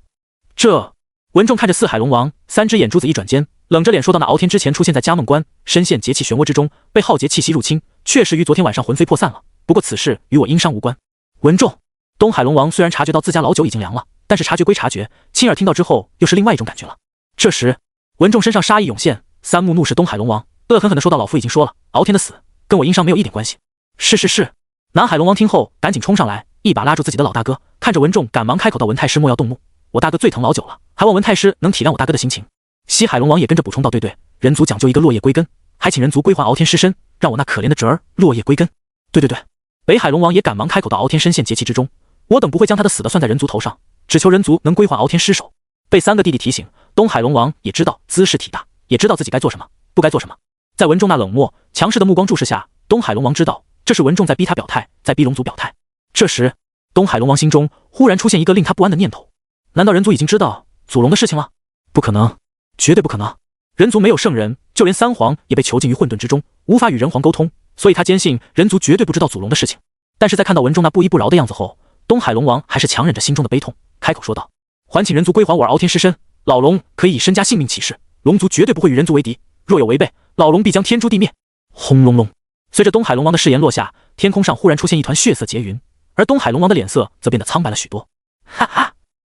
这文仲看着4海龙王，3只眼珠子一转间，冷着脸说道：“那敖天之前出现在嘉梦关，深陷劫气漩涡之中，被浩劫气息入侵，确实于昨天晚上魂飞魄散了。不过此事与我殷商无关。”文仲，东海龙王虽然察觉到自家老酒已经凉了，但是察觉归察觉，亲耳听到之后又是另外一种感觉了。这时，文仲身上杀意涌现，3目怒视东海龙王，恶狠狠地说道：“老夫已经说了，敖天的死跟我殷商没有一点关系。”是。南海龙王听后赶紧冲上来，一把拉住自己的老大哥，看着文仲赶忙开口道：“文太师莫要动怒，我大哥最疼老九了，还望文太师能体谅我大哥的心情。”西海龙王也跟着补充道：“对，人族讲究一个落叶归根，还请人族归还敖天尸身，让我那可怜的侄儿落叶归根。”对。北海龙王也赶忙开口道：“敖天深陷劫气之中，我等不会将他的死的算在人族头上，只求人族能归还敖天尸首。”被3个弟弟提醒，东海龙王也知道姿势体大，也知道自己该做什么，不该做什么。在文仲那冷漠强势的目光注视下，东海龙王知道这是文仲在逼他表态，在逼龙族表态。这时，东海龙王心中忽然出现一个令他不安的念头：难道人族已经知道祖龙的事情了？不可能，绝对不可能！人族没有圣人，就连三皇也被囚禁于混沌之中，无法与人皇沟通，所以他坚信人族绝对不知道祖龙的事情。但是在看到文仲那不依不饶的样子后，东海龙王还是强忍着心中的悲痛，开口说道：“还请人族归还我儿敖天尸身，老龙可以以身家性命起誓，龙族绝对不会与人族为敌，若有违背，老龙必将天诛地灭。”轰隆隆，随着东海龙王的誓言落下，天空上忽然出现一团血色结云，而东海龙王的脸色则变得苍白了许多。哈哈，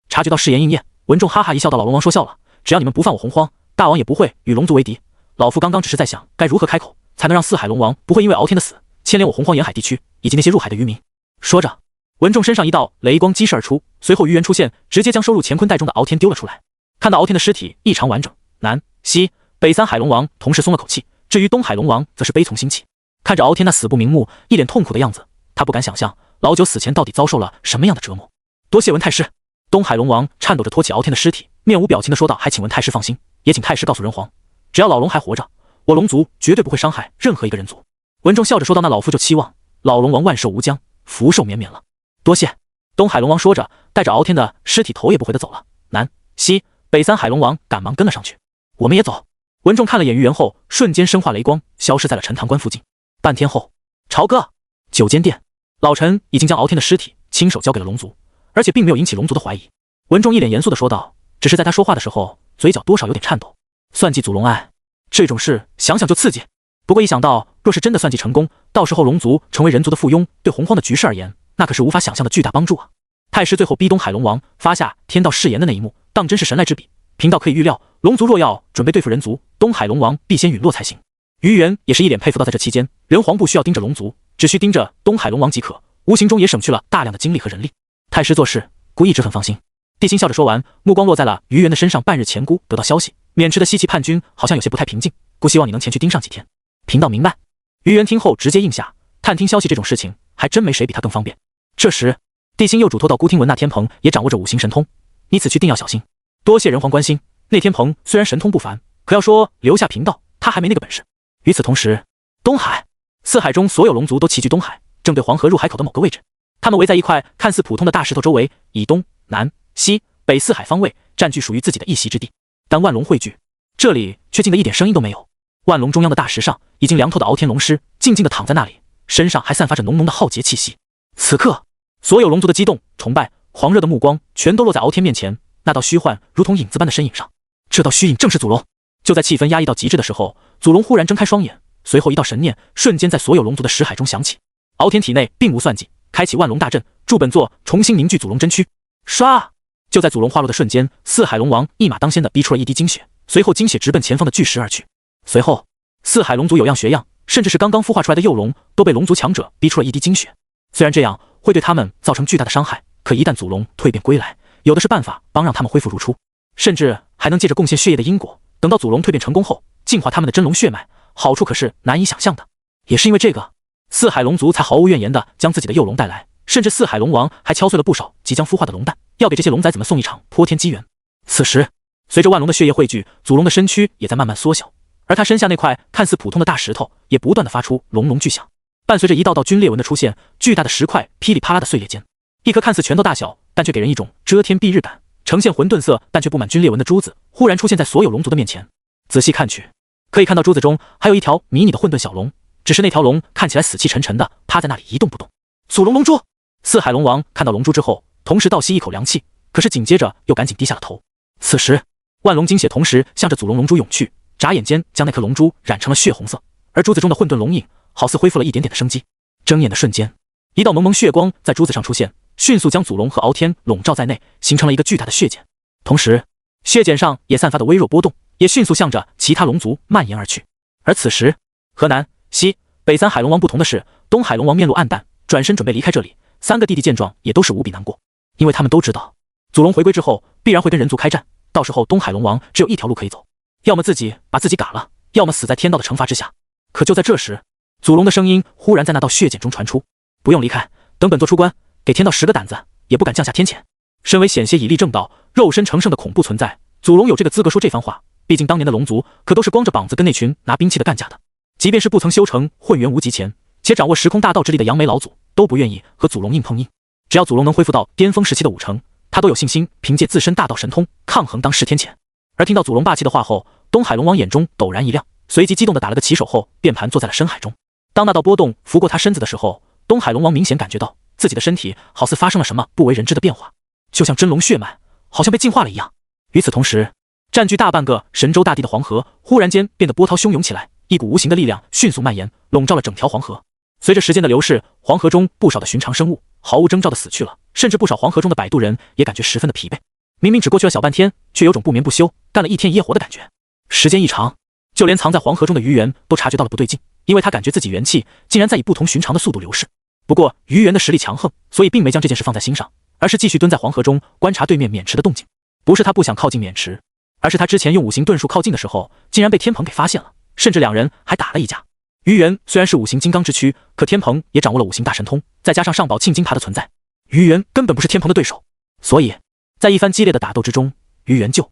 察觉到誓言应验，文仲哈哈一笑，到老龙王说笑了，只要你们不犯我洪荒，大王也不会与龙族为敌。老夫刚刚只是在想该如何开口，才能让四海龙王不会因为敖天的死牵连我洪荒沿海地区以及那些入海的渔民。说着，文仲身上一道雷光激射而出，随后鱼猿出现，直接将收入乾坤袋中的敖天丢了出来。看到敖天的尸体异常完整，南、西、北三海龙王同时松了口气，至于东海龙王则是悲从心起。看着敖天那死不瞑目、一脸痛苦的样子，他不敢想象老九死前到底遭受了什么样的折磨。多谢文太师。东海龙王颤抖着托起敖天的尸体，面无表情地说道：“还请文太师放心，也请太师告诉人皇，只要老龙还活着，我龙族绝对不会伤害任何一个人族。”文仲笑着说道：“那老夫就期望老龙王万寿无疆，福寿绵绵了。”多谢。东海龙王说着，带着敖天的尸体头也不回地走了。南、西、北三海龙王赶忙跟了上去。我们也走。文仲看了眼鱼猿后，瞬间身化雷光，消失在了陈塘关附近。半天后，朝歌九间殿，老陈已经将敖天的尸体亲手交给了龙族，而且并没有引起龙族的怀疑。文仲一脸严肃地说道，只是在他说话的时候，嘴角多少有点颤抖。算计祖龙案这种事，想想就刺激。不过一想到若是真的算计成功，到时候龙族成为人族的附庸，对洪荒的局势而言，那可是无法想象的巨大帮助啊！太师最后逼东海龙王发下天道誓言的那一幕，当真是神来之笔。贫道可以预料，龙族若要准备对付人族，东海龙王必先陨落才行。于元也是一脸佩服到，在这期间，人皇不需要盯着龙族，只需盯着东海龙王即可，无形中也省去了大量的精力和人力。太师做事孤一直很放心。地心笑着说完，目光落在了于元的身上。半日前姑得到消息，渑池的西岐叛军好像有些不太平静，姑希望你能前去盯上几天。贫道明白。于元听后直接应下，探听消息这种事情还真没谁比他更方便。这时，地心又嘱托到孤听闻那天蓬也掌握着五行神通，你此去定要小心。多谢人皇关心。那天蓬虽然神通不凡，可要说留下贫道，他还没那个本事。与此同时，东海四海中所有龙族都齐聚东海，正对黄河入海口的某个位置。他们围在一块看似普通的大石头周围，以东南西北四海方位占据属于自己的一席之地。但万龙汇聚，这里却静得一点声音都没有。万龙中央的大石上，已经凉透的敖天龙尸静静地躺在那里，身上还散发着浓浓的浩劫气息。此刻，所有龙族的激动、崇拜、狂热的目光全都落在敖天面前，那道虚幻如同影子般的身影上。这道虚影正是祖龙。就在气氛压抑到极致的时候，祖龙忽然睁开双眼，随后一道神念瞬间在所有龙族的识海中响起。敖天体内并无算计，开启万龙大阵，助本座重新凝聚祖龙真躯。唰！就在祖龙化落的瞬间，四海龙王一马当先的逼出了一滴精血，随后精血直奔前方的巨石而去。随后，四海龙族有样学样，甚至是刚刚孵化出来的幼龙都被龙族强者逼出了一滴精血。虽然这样会对他们造成巨大的伤害，可一旦祖龙蜕变归来，有的是办法帮让他们恢复如初，甚至还能借着贡献血液的因果，等到祖龙蜕变成功后，净化他们的真龙血脉，好处可是难以想象的。也是因为这个，四海龙族才毫无怨言的将自己的幼龙带来，甚至四海龙王还敲碎了不少即将孵化的龙蛋，要给这些龙崽子们送一场泼天机缘。此时，随着万龙的血液汇聚，祖龙的身躯也在慢慢缩小，而他身下那块看似普通的大石头也不断的发出隆隆巨响，伴随着一道道军裂纹的出现，巨大的石块噼里啪啦的碎裂间，一颗看似拳头大小，但却给人一种遮天蔽日感，呈现混沌色但却布满军裂纹的珠子忽然出现在所有龙族的面前。仔细看去，可以看到珠子中还有一条迷你的混沌小龙，只是那条龙看起来死气沉沉的趴在那里一动不动。祖龙龙珠！四海龙王看到龙珠之后，同时倒吸一口凉气，可是紧接着又赶紧低下了头。此时，万龙精血同时向着祖龙龙珠涌去，眨眼间将那颗龙珠染成了血红色，而珠子中的混沌龙影好似恢复了一点点的生机。睁眼的瞬间，一道蒙蒙血光在珠子上出现，迅速将祖龙和敖天笼罩在内，形成了一个巨大的血茧。同时，血茧上也散发的微弱波动，也迅速向着其他龙族蔓延而去。而此时，和南、西、北三海龙王不同的是，东海龙王面露暗淡，转身准备离开这里。三个弟弟见状也都是无比难过，因为他们都知道，祖龙回归之后必然会跟人族开战，到时候东海龙王只有一条路可以走，要么自己把自己嘎了，要么死在天道的惩罚之下。可就在这时，祖龙的声音忽然在那道血茧中传出：不用离开，等本座出关，给天道10个胆子，也不敢降下天谴。身为险些以力正道、肉身成圣的恐怖存在，祖龙有这个资格说这番话，毕竟当年的龙族可都是光着膀子跟那群拿兵器的干架的。即便是不曾修成混元无极前，且掌握时空大道之力的杨梅老祖都不愿意和祖龙硬碰硬。只要祖龙能恢复到巅峰时期的5成，他都有信心凭借自身大道神通抗衡当世天谴。而听到祖龙霸气的话后，东海龙王眼中陡然一亮，随即激动地打了个起手后便盘坐在了深海中。当那道波动拂过他身子的时候，东海龙王明显感觉到自己的身体好似发生了什么不为人知的变化，就像真龙血脉好像被净化了一样。与此同时，占据大半个神州大地的黄河忽然间变得波涛汹涌起来，一股无形的力量迅速蔓延，笼罩了整条黄河。随着时间的流逝，黄河中不少的寻常生物毫无征兆的死去了，甚至不少黄河中的摆渡人也感觉十分的疲惫。明明只过去了小半天，却有种不眠不休、干了一天一夜活的感觉。时间一长，就连藏在黄河中的鱼猿都察觉到了不对劲，因为他感觉自己元气竟然在以不同寻常的速度流逝。不过鱼猿的实力强横，所以并没将这件事放在心上，而是继续蹲在黄河中观察对面渑池的动静。不是他不想靠近渑池，而是他之前用五行遁术靠近的时候，竟然被天蓬给发现了，甚至两人还打了一架。鱼猿虽然是五行金刚之躯，可天蓬也掌握了五行大神通，再加上上宝沁金耙的存在，鱼猿根本不是天蓬的对手。所以在一番激烈的打斗之中，鱼猿就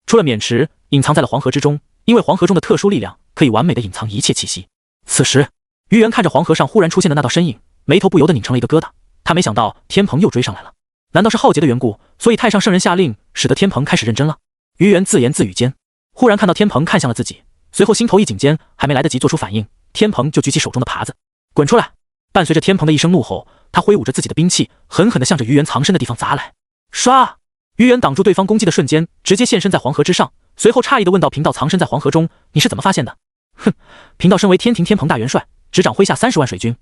出了渑池，隐藏在了黄河之中。因为黄河中的特殊力量可以完美的隐藏一切气息。此时鱼猿看着黄河上忽然出现的那道身影，眉头不由得拧成了一个疙瘩。他没想到天蓬又追上来了，难道是浩劫的缘故？所以太上圣人下令，使得天蓬开始认真了。鱼猿自言自语间，忽然看到天蓬看向了自己，随后心头一紧间，还没来得及做出反应，天蓬就举起手中的耙子，滚出来！伴随着天蓬的一声怒吼，他挥舞着自己的兵器，狠狠地向着鱼猿藏身的地方砸来。唰！鱼猿挡住对方攻击的瞬间，直接现身在黄河之上，随后诧异地问道：“贫道藏身在黄河中，你是怎么发现的？”哼，贫道身为天庭天蓬大元帅，执掌麾下30万水军，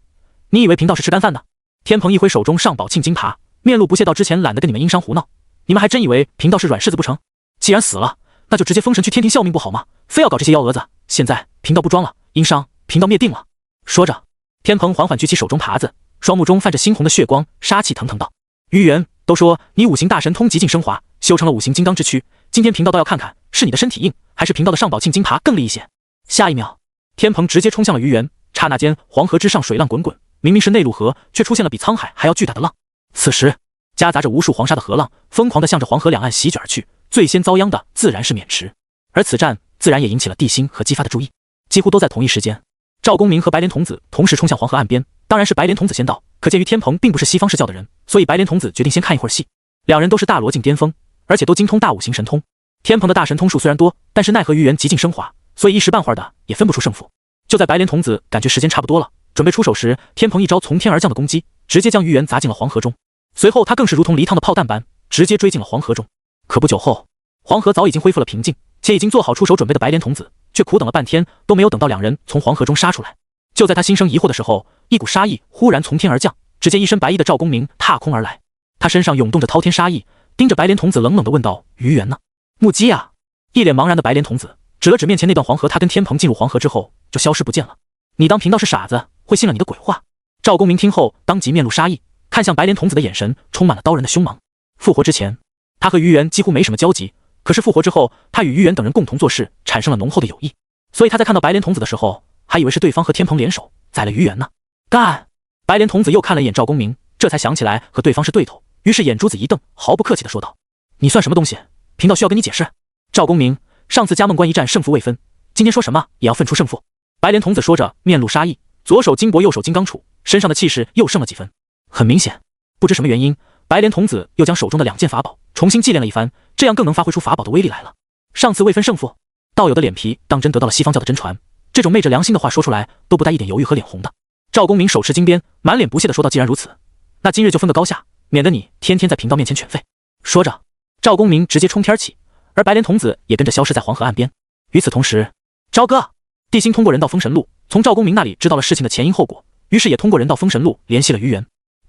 你以为贫道是吃干饭的？天蓬一挥手中上宝沁金耙，面露不屑道：“之前懒得跟你们殷商胡闹，你们还真以为贫道是软柿子不成？既然死了，那就直接封神去天庭效命不好吗？非要搞这些幺蛾子！现在贫道不装了，殷商贫道灭定了！”说着，天蓬缓缓举起手中耙子，双目中泛着猩红的血光，杀气腾腾道：“鱼猿，都说你五行大神通极尽升华，修成了五行金刚之躯，今天贫道倒要看看是你的身体硬，还是贫道的上宝沁金耙更利一些。”下一秒，天蓬直接冲向了鱼猿，刹那间黄河之上水浪滚滚，明明是内陆河，却出现了比沧海还要巨大的浪。此时夹杂着无数黄沙的河浪疯狂地向着黄河两岸席卷而去，最先遭殃的自然是渑池，而此战自然也引起了帝辛和姬发的注意。几乎都在同一时间，赵公明和白莲童子同时冲向黄河岸边，当然是白莲童子先到，可鉴于天蓬并不是西方释教的人，所以白莲童子决定先看一会儿戏。两人都是大罗境巅峰，而且都精通大五行神通。天蓬的大神通数虽然多，但是奈何鱼猿极尽升华，所以一时半会儿的也分不出胜负。就在白莲童子感觉时间差不多了，准备出手时，天蓬一招从天而降的攻击，直接将鱼猿砸进了黄河中。随后他更是如同离汤的炮弹般，直接追进了黄河中。可不久后，黄河早已经恢复了平静，且已经做好出手准备的白莲童子，却苦等了半天都没有等到两人从黄河中杀出来。就在他心生疑惑的时候，一股杀意忽然从天而降，只见一身白衣的赵公明踏空而来，他身上涌动着滔天杀意，盯着白莲童子冷冷地问道：“鱼猿呢？”目击啊！一脸茫然的白莲童子指了指面前那段黄河，他跟天蓬进入黄河之后就消失不见了。你当贫道是傻子，会信了你的鬼话？赵公明听后当即面露杀意，看向白莲童子的眼神充满了刀人的凶芒。复活之前，他和鱼猿几乎没什么交集，可是复活之后，他与鱼猿等人共同做事，产生了浓厚的友谊，所以他在看到白莲童子的时候，还以为是对方和天蓬联手宰了鱼猿呢。干！白莲童子又看了一眼赵公明，这才想起来和对方是对头，于是眼珠子一瞪，毫不客气地说道：“你算什么东西？贫道需要跟你解释。”赵公明，上次加梦关一战胜负未分，今天说什么也要分出胜负。白莲童子说着，面露杀意，左手金帛，右手金刚杵，身上的气势又升了几分。很明显，不知什么原因，白莲童子又将手中的2件法宝重新祭炼了一番，这样更能发挥出法宝的威力来了。上次未分胜负，道友的脸皮当真得到了西方教的真传，这种昧着良心的话说出来都不带一点犹豫和脸红的。赵公明手持金鞭，满脸不屑地说道：“既然如此，那今日就分个高下，免得你天天在贫道面前犬吠。”说着，赵公明直接冲天起，而白莲童子也跟着消失在黄河岸边。与此同时，朝歌帝辛通过人道封神录从赵公明那里知道了事情的前因后果，于是也通过人道封神录联系了鱼猿。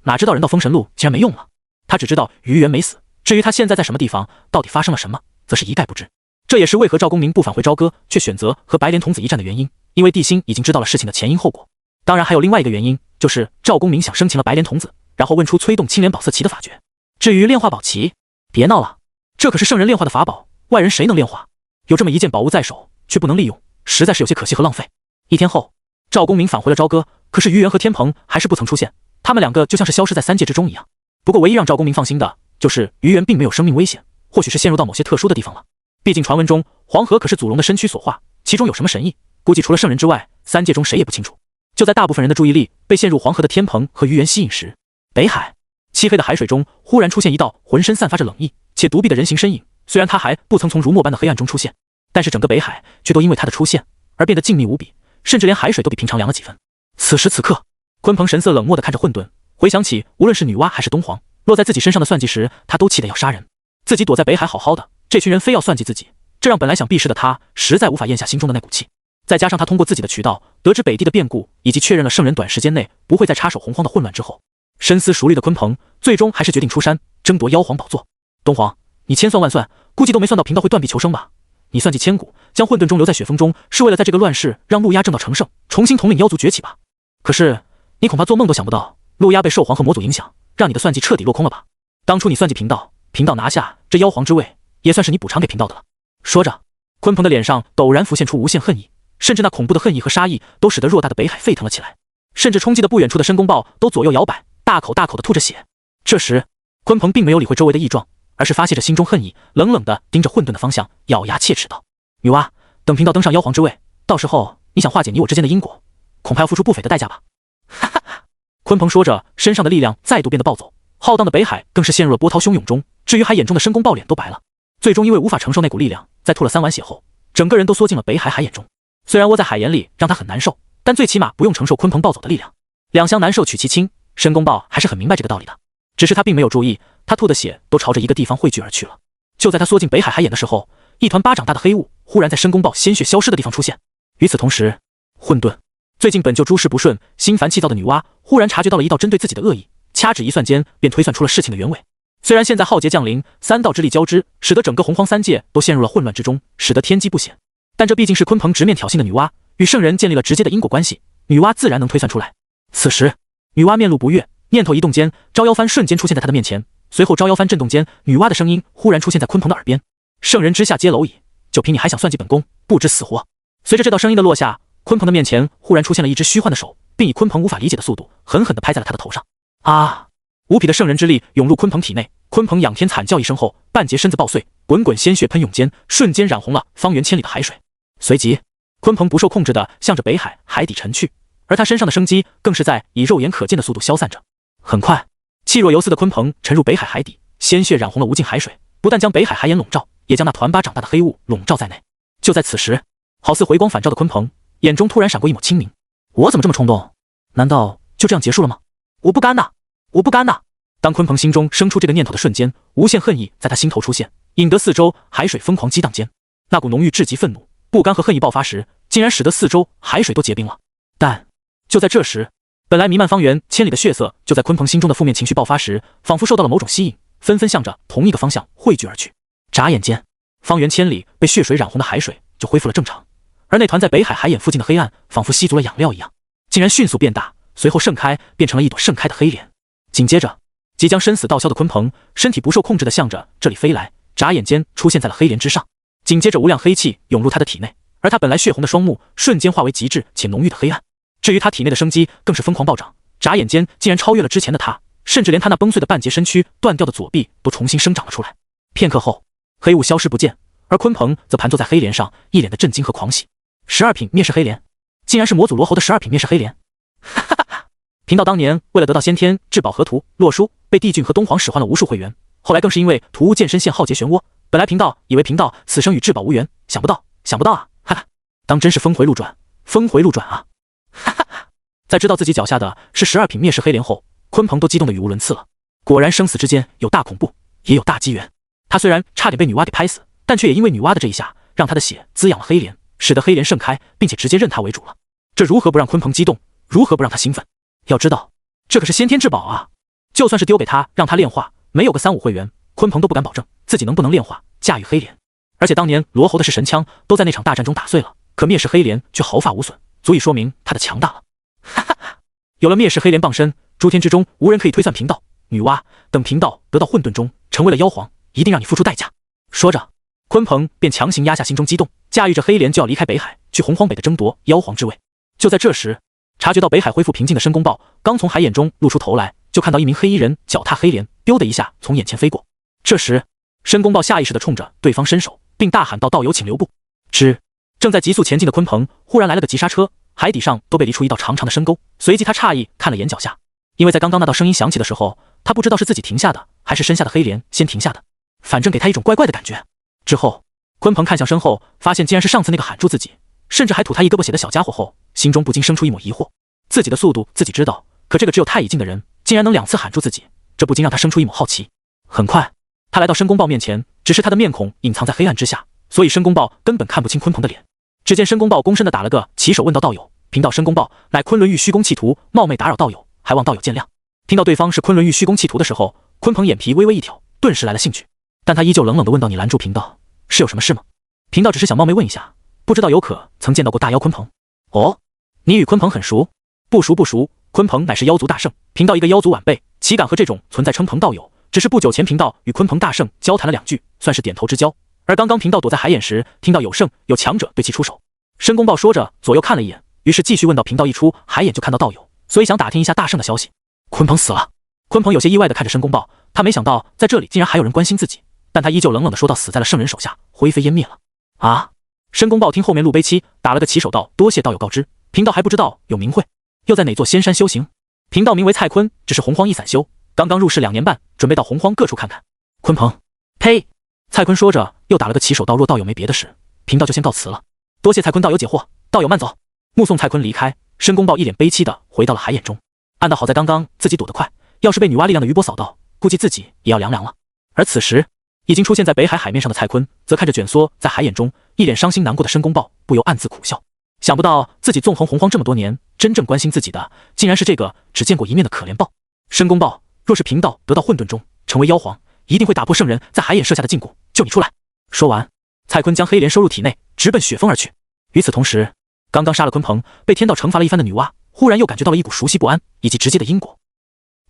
哪知道人道封神录竟然没用了，他只知道鱼猿没死，至于他现在在什么地方，到底发生了什么，则是一概不知。这也是为何赵公明不返回朝歌，却选择和白莲童子一战的原因，因为帝辛已经知道了事情的前因后果。当然还有另外一个原因，就是赵公明想生擒了白莲童子，然后问出催动青莲宝色旗的法诀。至于炼化宝旗，别闹了，这可是圣人炼化的法宝，外人谁能炼化？有这么一件宝物在手，却不能利用，实在是有些可惜和浪费。一天后，赵公明返回了朝歌，可是鱼猿和天蓬还是不曾出现，他们两个就像是消失在三界之中一样。不过唯一让赵公明放心的就是鱼猿并没有生命危险，或许是陷入到某些特殊的地方了。毕竟传闻中黄河可是祖龙的身躯所化，其中有什么神异，估计除了圣人之外，三界中谁也不清楚。就在大部分人的注意力被陷入黄河的天蓬和鱼猿吸引时，北海漆黑的海水中忽然出现一道浑身散发着冷意且独臂的人形身影。虽然他还不曾从如墨般的黑暗中出现，但是整个北海却都因为他的出现而变得静谧无比，甚至连海水都比平常凉了几分。此时此刻，鲲鹏神色冷漠地看着混沌，回想起无论是女娲还是东皇落在自己身上的算计时，他都气得要杀人。自己躲在北海好好的，这群人非要算计自己，这让本来想避世的他实在无法咽下心中的那股气。再加上他通过自己的渠道得知北地的变故，以及确认了圣人短时间内不会再插手洪荒的混乱之后，深思熟虑的鲲鹏最终还是决定出山争夺妖皇宝座。东皇，你千算万算，估计都没算到贫道会断臂求生吧？你算计千古，将混沌中留在雪峰中，是为了在这个乱世让陆压正道成圣，重新统领妖族崛起吧？可是你恐怕做梦都想不到，陆压被兽皇和魔祖影响，让你的算计彻底落空了吧？当初你算计贫道拿下这妖皇之位，也算是你补偿给贫道的了。说着，鲲鹏的脸上陡然浮现出无限恨意，甚至那恐怖的恨意和杀意都使得偌大的北海沸腾了起来，甚至冲击的不远处的申公豹都左右摇摆，大口大口的吐着血。这时，鲲鹏并没有理会周围的异状，而是发泄着心中恨意，冷冷地盯着混沌的方向，咬牙切齿道：“女娲，等贫道登上妖皇之位，到时候你想化解你我之间的因果，恐怕要付出不菲的代价吧？”哈哈哈！鲲鹏说着，身上的力量再度变得暴走，浩荡的北海更是陷入了波涛汹涌中。至于海眼中的申公豹脸都白了，最终因为无法承受那股力量，在吐了3碗血后，整个人都缩进了北海海眼中。虽然窝在海眼里让他很难受，但最起码不用承受鲲鹏暴走的力量。两相难受取其轻，申公豹还是很明白这个道理的，只是他并没有注意，他吐的血都朝着一个地方汇聚而去了。就在他缩进北海海眼的时候，一团巴掌大的黑雾忽然在申公豹鲜血消失的地方出现。与此同时，混沌最近本就诸事不顺、心烦气躁的女娲忽然察觉到了一道针对自己的恶意，掐指一算间便推算出了事情的原委。虽然现在浩劫降临，3道之力交织，使得整个洪荒3界都陷入了混乱之中，使得天机不显，但这毕竟是鲲鹏直面挑衅的女娲，与圣人建立了直接的因果关系，女娲自然能推算出来。此时，女娲面露不悦，念头一动间，招妖幡瞬间出现在她的面前。随后招妖幡震动间，女娲的声音忽然出现在鲲鹏的耳边：“圣人之下皆蝼蚁，就凭你还想算计本宫，不知死活！”随着这道声音的落下，鲲鹏的面前忽然出现了一只虚幻的手，并以鲲鹏无法理解的速度狠狠地拍在了他的头上。啊！无匹的圣人之力涌入鲲鹏体内，鲲鹏仰天惨叫一声后，半截身子爆碎，滚滚鲜血喷涌间，瞬间染红了方圆千里的海水。随即，鲲鹏不受控制地向着北海海底沉去，而他身上的生机更是在以肉眼可见的速度消散着。很快，气若游丝的鲲鹏沉入北海海底，鲜血染红了无尽海水，不但将北海海眼笼罩，也将那团巴掌大的黑雾笼罩在内。就在此时，好似回光返照的鲲鹏眼中突然闪过一抹清明。我怎么这么冲动？难道就这样结束了吗？我不甘呐！我不甘呐！当鲲鹏心中生出这个念头的瞬间，无限恨意在他心头出现，引得四周海水疯狂激荡间，那股浓郁至极愤怒、不甘和恨意爆发时，竟然使得四周海水都结冰了。但就在这时，本来弥漫方圆千里的血色，就在鲲鹏心中的负面情绪爆发时，仿佛受到了某种吸引，纷纷向着同一个方向汇聚而去。眨眼间，方圆千里被血水染红的海水就恢复了正常，而那团在北海海眼附近的黑暗，仿佛吸足了养料一样，竟然迅速变大，随后盛开，变成了一朵盛开的黑莲。紧接着，即将生死道消的鲲鹏身体不受控制地向着这里飞来，眨眼间出现在了黑莲之上。紧接着无量黑气涌入他的体内，而他本来血红的双目瞬间化为极致且浓郁的黑暗。至于他体内的生机更是疯狂暴涨，眨眼间竟然超越了之前的他，甚至连他那崩碎的半截身躯、断掉的左臂都重新生长了出来。片刻后，黑雾消失不见，而鲲鹏则盘坐在黑莲上，一脸的震惊和狂喜。12品灭世黑莲，竟然是魔祖罗侯的12品灭世黑莲！哈哈哈哈！贫道当年为了得到先天至宝河图洛书，被帝俊和东皇使唤了无数回元，后来更是因为图物健身陷浩劫漩涡。本来贫道以为贫道此生与至宝无缘，想不到啊！哈哈，当真是峰回路转，峰回路转啊！哈哈哈！在知道自己脚下的是12品灭世黑莲后，鲲鹏都激动得语无伦次了。果然生死之间有大恐怖，也有大机缘。他虽然差点被女娲给拍死，但却也因为女娲的这一下，让他的血滋养了黑莲，使得黑莲盛开，并且直接认他为主了。这如何不让鲲鹏激动？如何不让他兴奋？要知道，这可是先天至宝啊！就算是丢给他，让他炼化，没有个3-5会员，鲲鹏都不敢保证自己能不能炼化驾驭黑莲。而且当年罗侯的式神枪都在那场大战中打碎了，可灭世黑莲却毫发无损，足以说明他的强大了。哈哈哈！有了灭世黑莲傍身，诸天之中无人可以推算贫道、女娲。等贫道得到混沌中，成为了妖皇，一定让你付出代价。说着，鲲鹏便强行压下心中激动，驾驭着黑莲就要离开北海，去洪荒北的争夺妖皇之位。就在这时，察觉到北海恢复平静的申公豹刚从海眼中露出头来，就看到一名黑衣人脚踏黑莲，丢的一下从眼前飞过。这时，申公豹下意识地冲着对方伸手，并大喊道：“道友请留步！”正在急速前进的鲲鹏忽然来了个急刹车，海底上都被离出一道长长的深沟。随即他诧异看了眼脚下，因为在刚刚那道声音响起的时候，他不知道是自己停下的，还是身下的黑莲先停下的，反正给他一种怪怪的感觉。之后，鲲鹏看向身后，发现竟然是上次那个喊住自己，甚至还吐他一胳膊血的小家伙后，心中不禁生出一抹疑惑。自己的速度自己知道，可这个只有太乙境的人竟然能2次喊住自己，这不禁让他生出一抹好奇。很快，他来到申公豹面前，只是他的面孔隐藏在黑暗之下，所以申公豹根本看不清鲲鹏的脸。只见申公豹躬身的打了个起手，问道：“道友，贫道申公豹乃昆仑玉虚宫弃徒，冒昧打扰道友，还望道友见谅。”听到对方是昆仑玉虚宫弃徒的时候，鲲鹏眼皮微微一挑，顿时来了兴趣。但他依旧冷冷地问道：“你拦住贫道是有什么事吗？”贫道只是想冒昧问一下，不知道有可曾见到过大妖鲲鹏？哦，你与鲲鹏很熟？不熟不熟，鲲鹏乃是妖族大圣，贫道一个妖族晚辈，岂敢和这种存在称鹏道友？只是不久前贫道与鲲鹏大圣交谈了2句，算是点头之交。而刚刚贫道躲在海眼时，听到有圣有强者对其出手。申公豹说着，左右看了一眼，于是继续问道：“贫道一出海眼就看到道友，所以想打听一下大圣的消息。”鲲鹏死了。鲲鹏有些意外地看着申公豹，他没想到在这里竟然还有人关心自己，但他依旧冷冷地说道：“死在了圣人手下，灰飞烟灭了。”啊！申公豹听后面陆悲戚打了个起手道：“多谢道友告知，贫道还不知道有名讳，又在哪座仙山修行？”贫道名为蔡鲲，只是洪荒一散修，刚刚入世2年半，准备到洪荒各处看看。鲲鹏，呸！蔡鲲说着又打了个起手道：“若道友没别的事，贫道就先告辞了。多谢蔡鲲道友解惑，道友慢走。”目送蔡鲲离开，申公豹一脸悲戚的回到了海眼中，暗道好在刚刚自己躲得快，要是被女娲力量的余波扫到，估计自己也要凉凉了。而此时已经出现在北海海面上的蔡鲲，则看着卷缩在海眼中一脸伤心难过的申公豹，不由暗自苦笑。想不到自己纵横洪荒这么多年，真正关心自己的，竟然是这个只见过一面的可怜豹。申公豹，若是贫道得到混沌中，成为妖皇，一定会打破圣人在海眼设下的禁锢，救你出来。说完，蔡鲲将黑莲收入体内，直奔雪峰而去。与此同时，刚刚杀了鲲鹏，被天道惩罚了一番的女娲，忽然又感觉到了一股熟悉不安以及直接的因果，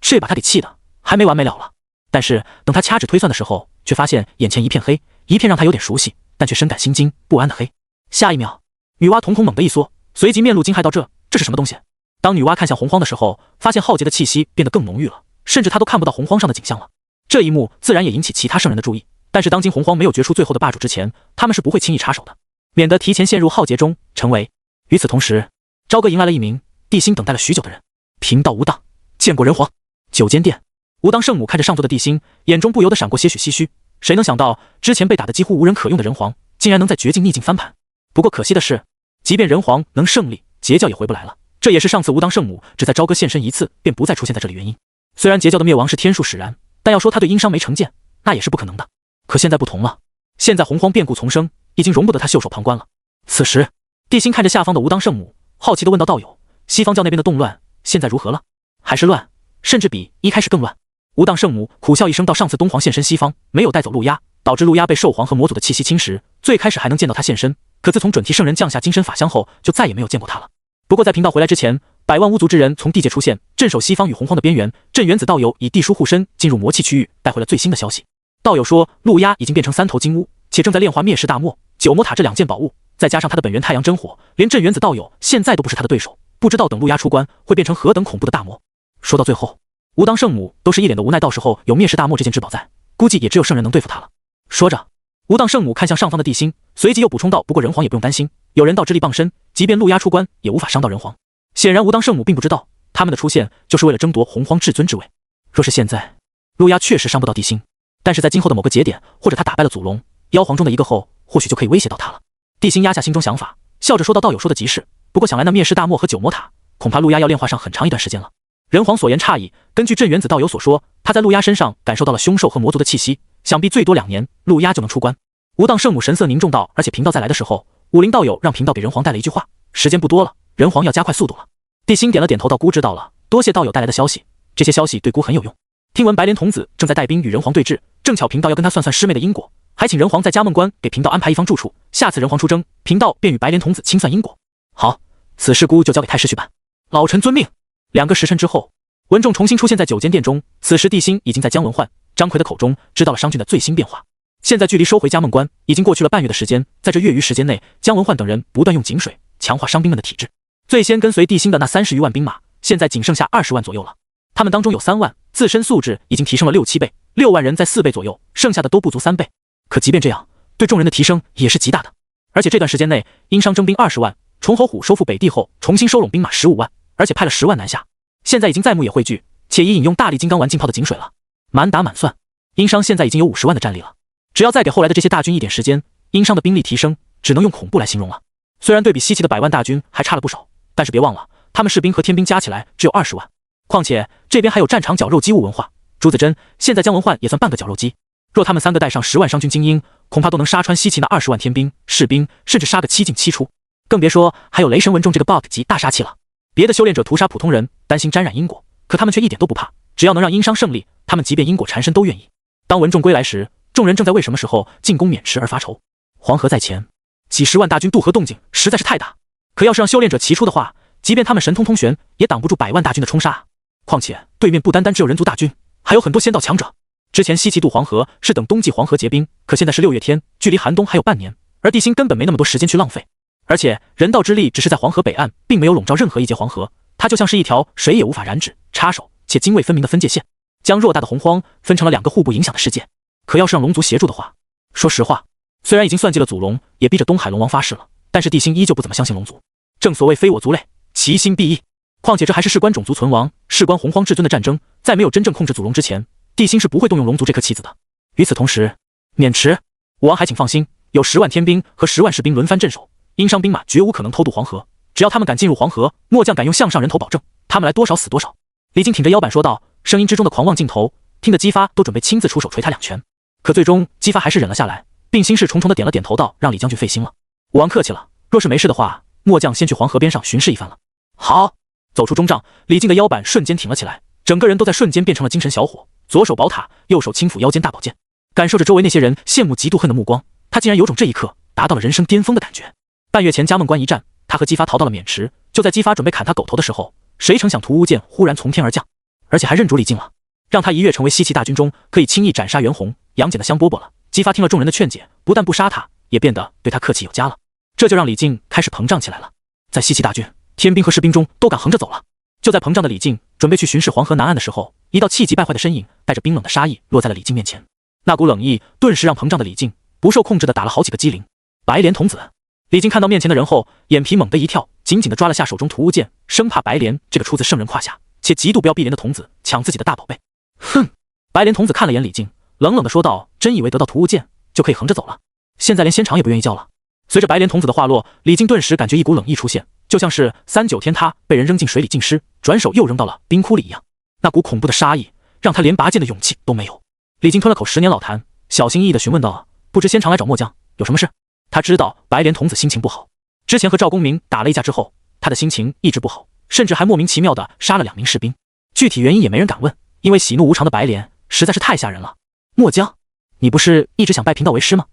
这把他给气的还没完没了了。但是等他掐指推算的时候，却发现眼前一片黑，一片让他有点熟悉，但却深感心惊不安的黑。下一秒，女娲瞳孔猛地一缩，随即面露惊骇道：“这是什么东西？”当女娲看向洪荒的时候，发现浩劫的气息变得更浓郁了，甚至他都看不到洪荒上的景象了。这一幕自然也引起其他圣人的注意，但是当今洪荒没有决出最后的霸主之前，他们是不会轻易插手的，免得提前陷入浩劫中成为。与此同时，朝歌迎来了一名地心等待了许久的人，贫道吴当见过人皇。九间殿，吴当圣母看着上座的地心，眼中不由得闪过些许唏嘘。谁能想到之前被打得几乎无人可用的人皇，竟然能在绝境逆境翻盘。不过可惜的是，即便人皇能胜利，截教也回不来了。这也是上次吴当圣母只在朝歌现身一次便不再出现在这里原因。虽然截教的灭亡是天数使然，但要说他对殷商没成见，那也是不可能的。可现在不同了，现在洪荒变故丛生，已经容不得他袖手旁观了。此时地心看着下方的吴当圣母，好奇地问道：“道友，西方教那边的动乱现在如何了？还是乱，甚至比一开始更乱？”吴当圣母苦笑一声道：“上次东皇现身西方，没有带走陆鸦，导致陆鸦被兽皇和魔祖的气息侵蚀。最开始还能见到他现身，可自从准提圣人降下金身法相后，就再也没有见过他了。不过在贫道回来之前，百万巫族之人从地界出现，镇守西方与洪荒的边缘。镇元子道友以地书护身，进入魔气区域，带回了最新的消息。道友说，陆鸦已经变成3头金乌，且正在炼化灭世大墨、九魔塔这2件宝物，再加上他的本源太阳真火，连镇元子道友现在都不是他的对手。不知道等陆鸦出关，会变成何等恐怖的大魔。”说到最后，吴当圣母都是一脸的无奈，到时候有灭世大墨这件至宝在，估计也只有圣人能对付他了。说着，吴当圣母看向上方的地心，随即又补充道：“不过人皇也不用担心，有人道之力傍身，即便陆鸦出关，也无法伤到人皇。”显然吴当圣母并不知道，他们的出现就是为了争夺洪荒至尊之位。若是现在，陆鸦确实伤不到地心，但是在今后的某个节点，或者他打败了祖龙、妖皇中的一个后，或许就可以威胁到他了。地心压下心中想法，笑着说道：“道友说的极是，不过想来那灭世大墨和九魔塔，恐怕陆鸦要炼化上很长一段时间了。”人皇所言差矣，根据镇元子道友所说，他在陆鸦身上感受到了凶兽和魔族的气息，想必最多2年，陆鸦就能出关。吴当圣母神色凝重道：“而且贫道再来的时候，武林道友让贫道给人皇带了一句话，时间不多了，人皇要加快速度了。”地心点了点头道：“姑知道了，多谢道友带来的消息，这些消息对姑很有用。听闻白莲童子正在带兵与人皇对峙，正巧贫道要跟他算算师妹的因果，还请人皇在嘉梦关给贫道安排一方住处，下次人皇出征，贫道便与白莲童子清算因果。”好，此事姑就交给太师去办。老臣遵命。2个时辰之后，文仲重新出现在9间殿中，此时地心已经在姜文焕、张奎的口中知道了商郡的最新变化。现在距离收回嘉梦关已经过去了半月的时间，在这月余时间内，姜文焕等人不断用井水强化伤兵们的体质。最先跟随地心的那30余万兵马，现在仅剩下20万左右了。他们当中有3万自身素质已经提升了6、7倍，6万人在4倍左右，剩下的都不足3倍。可即便这样，对众人的提升也是极大的。而且这段时间内，殷商征兵20万，崇侯虎收复北地后，重新收拢兵马15万，而且派了10万南下。现在已经在牧野汇聚，且已引用大力金刚丸浸泡的井水了。满打满算，殷商现在已经有50万的战力了。只要再给后来的这些大军一点时间，殷商的兵力提升只能用恐怖来形容了。虽然对比西岐的100万大军还差了不少，但是别忘了，他们士兵和天兵加起来只有20万。况且这边还有战场绞肉机物文化，朱子珍现在姜文焕也算半个绞肉机。若他们3个带上10万商军精英，恐怕都能杀穿西岐那20万天兵士兵，甚至杀个7进7出。更别说还有雷神文中这个 bug 级大杀器了。别的修炼者屠杀普通人，担心沾染因果，可他们却一点都不怕，只要能让殷商胜利，他们即便因果缠身都愿意。当文仲归来时，众人正在为什么时候进攻渑池而发愁。黄河在前，几十万大军渡河动静实在是太大，可要是让修炼者齐出的话，即便他们神通通玄，也挡不住100万大军的冲杀。况且对面不单单只有人族大军，还有很多仙道强者。之前西岐渡黄河是等冬季黄河结冰，可现在是6月天，距离寒冬还有半年，而地心根本没那么多时间去浪费。而且人道之力只是在黄河北岸，并没有笼罩任何一节黄河，它就像是一条谁也无法染指、插手且泾渭分明的分界线，将偌大的洪荒分成了2个互不影响的世界。可要是让龙族协助的话，说实话，虽然已经算计了祖龙，也逼着东海龙王发誓了，但是地心依旧不怎么相信龙族。正所谓非我族类，其心必异。况且这还是事关种族存亡、事关洪荒至尊的战争，在没有真正控制祖龙之前，地心是不会动用龙族这颗棋子的。与此同时，渑池，武王还请放心，有10万天兵和10万士兵轮番镇守，殷商兵马绝无可能偷渡黄河，只要他们敢进入黄河，末将敢用项上人头保证，他们来多少死多少。李靖挺着腰板说道，声音之中的狂妄劲头，听得姬发都准备亲自出手捶他2拳。可最终姬发还是忍了下来，并心事重重的点了点头道，让李将军费心了。武王客气了，若是没事的话，末将先去黄河边上巡视一番了。好。走出中帐，李靖的腰板瞬间挺了起来，整个人都在瞬间变成了精神小伙，左手宝塔，右手轻抚腰间大宝剑，感受着周围那些人羡慕嫉妒恨的目光，他竟然有种这一刻达到了人生巅峰的感觉。半月前嘉梦关一战，他和姬发逃到了渑池，就在姬发准备砍他狗头的时候，谁成想屠乌剑忽然从天而降，而且还认主李靖了，让他一跃成为西岐大军中可以轻易斩杀袁弘、杨戬的香饽饽了。姬发听了众人的劝解，不但不杀他，也变得对他客气有加了，这就让李靖开始膨胀起来了。在西岐大军天兵和士兵中都敢横着走了。就在膨胀的李靖准备去巡视黄河南岸的时候，一道气急败坏的身影带着冰冷的杀意落在了李靖面前。那股冷意顿时让膨胀的李靖不受控制的打了好几个激灵。白莲童子，李靖看到面前的人后，眼皮猛地一跳，紧紧地抓了下手中屠乌剑，生怕白莲这个出自圣人胯下且极度不要碧莲的童子抢自己的大宝贝。哼！白莲童子看了眼李靖，冷冷地说道：“真以为得到屠乌剑就可以横着走了？现在连仙场也不愿意叫了。”随着白莲童子的话落，李靖顿时感觉一股冷意出现，就像是39天他被人扔进水里浸湿，转手又扔到了冰窟里一样。那股恐怖的杀意让他连拔剑的勇气都没有。李靖吞了口10年老痰，小心翼翼地询问道：“不知仙长来找末将有什么事？”他知道白莲童子心情不好，之前和赵公明打了一架之后，他的心情一直不好，甚至还莫名其妙地杀了2名士兵。具体原因也没人敢问，因为喜怒无常的白莲实在是太吓人了。末将，你不是一直想拜贫道为师吗？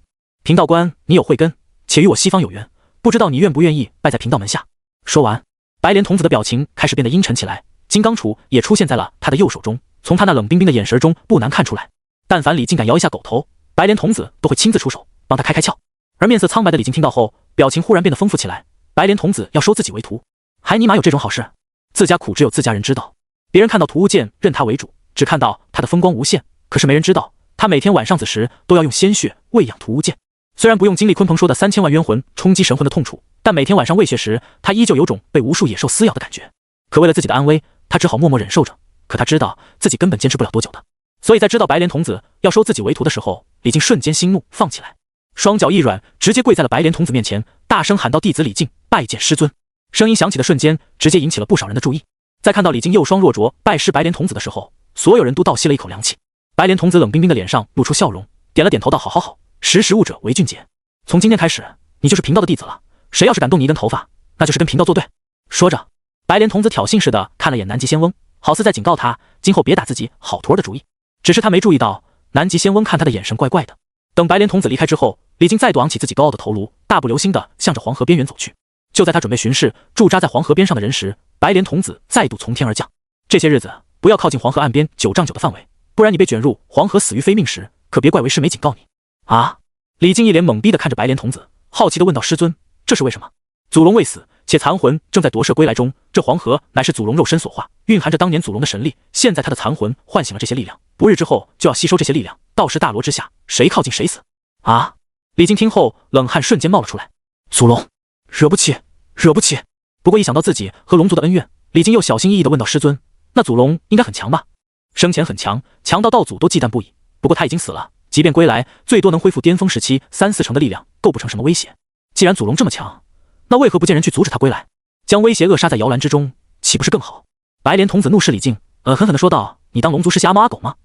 贫道观你有慧根，且与我西方有缘，不知道你愿不愿意拜在贫道门下？说完，白莲童子的表情开始变得阴沉起来，金刚杵也出现在了他的右手中，从他那冷冰冰的眼神中不难看出来，但凡李靖敢摇一下狗头，白莲童子都会亲自出手帮他开开窍。而面色苍白的李靖听到后，表情忽然变得丰富起来。白莲童子要收自己为徒，还尼玛有这种好事？自家苦只有自家人知道。别人看到屠乌剑认他为主，只看到他的风光无限，可是没人知道他每天晚上子时都要用鲜血喂养屠乌剑。虽然不用经历鲲鹏说的3000万冤魂冲击神魂的痛楚，但每天晚上喂血时，他依旧有种被无数野兽撕咬的感觉。可为了自己的安危，他只好默默忍受着。可他知道自己根本坚持不了多久的，所以在知道白莲童子要收自己为徒的时候，李靖瞬间心怒放起来，双脚一软，直接跪在了白莲童子面前，大声喊道：“弟子李靖拜见师尊。”声音响起的瞬间，直接引起了不少人的注意。在看到李靖右双若拙拜师白莲童子的时候，所有人都倒吸了一口凉气。白莲童子冷冰冰的脸上露出笑容，点了点头道：“好，识时务者为俊杰。从今天开始，你就是贫道的弟子了。谁要是敢动你一根头发，那就是跟贫道作对。”说着，白莲童子挑衅似的看了眼南极仙翁，好似在警告他今后别打自己好徒儿的主意。只是他没注意到南极仙翁看他的眼神怪怪的。等白莲童子离开之后，李靖再度昂起自己高傲的头颅，大步流星的向着黄河边缘走去。就在他准备巡视驻扎在黄河边上的人时，白莲童子再度从天而降。这些日子不要靠近黄河岸边9丈9的范围，不然你被卷入黄河死于非命时，可别怪为师没警告你啊！李靖一脸懵逼的看着白莲童子，好奇的问道：“师尊，这是为什么？”祖龙未死，且残魂正在夺舍归来中，这黄河乃是祖龙肉身所化，蕴含着当年祖龙的神力，现在他的残魂唤醒了这些力量，不日之后就要吸收这些力量，到时大罗之下，谁靠近谁死啊！李靖听后冷汗瞬间冒了出来，祖龙惹不起。不过一想到自己和龙族的恩怨，李靖又小心翼翼地问道：“师尊，那祖龙应该很强吧？生前很强，强到道祖都忌惮不已。不过他已经死了，即便归来，最多能恢复巅峰时期3-4成的力量，构不成什么威胁。既然祖龙这么强，那为何不见人去阻止他归来，将威胁扼杀在摇篮之中，岂不是更好？”白莲童子怒视李靖，狠狠地说道：“你当龙族是些阿猫阿狗吗？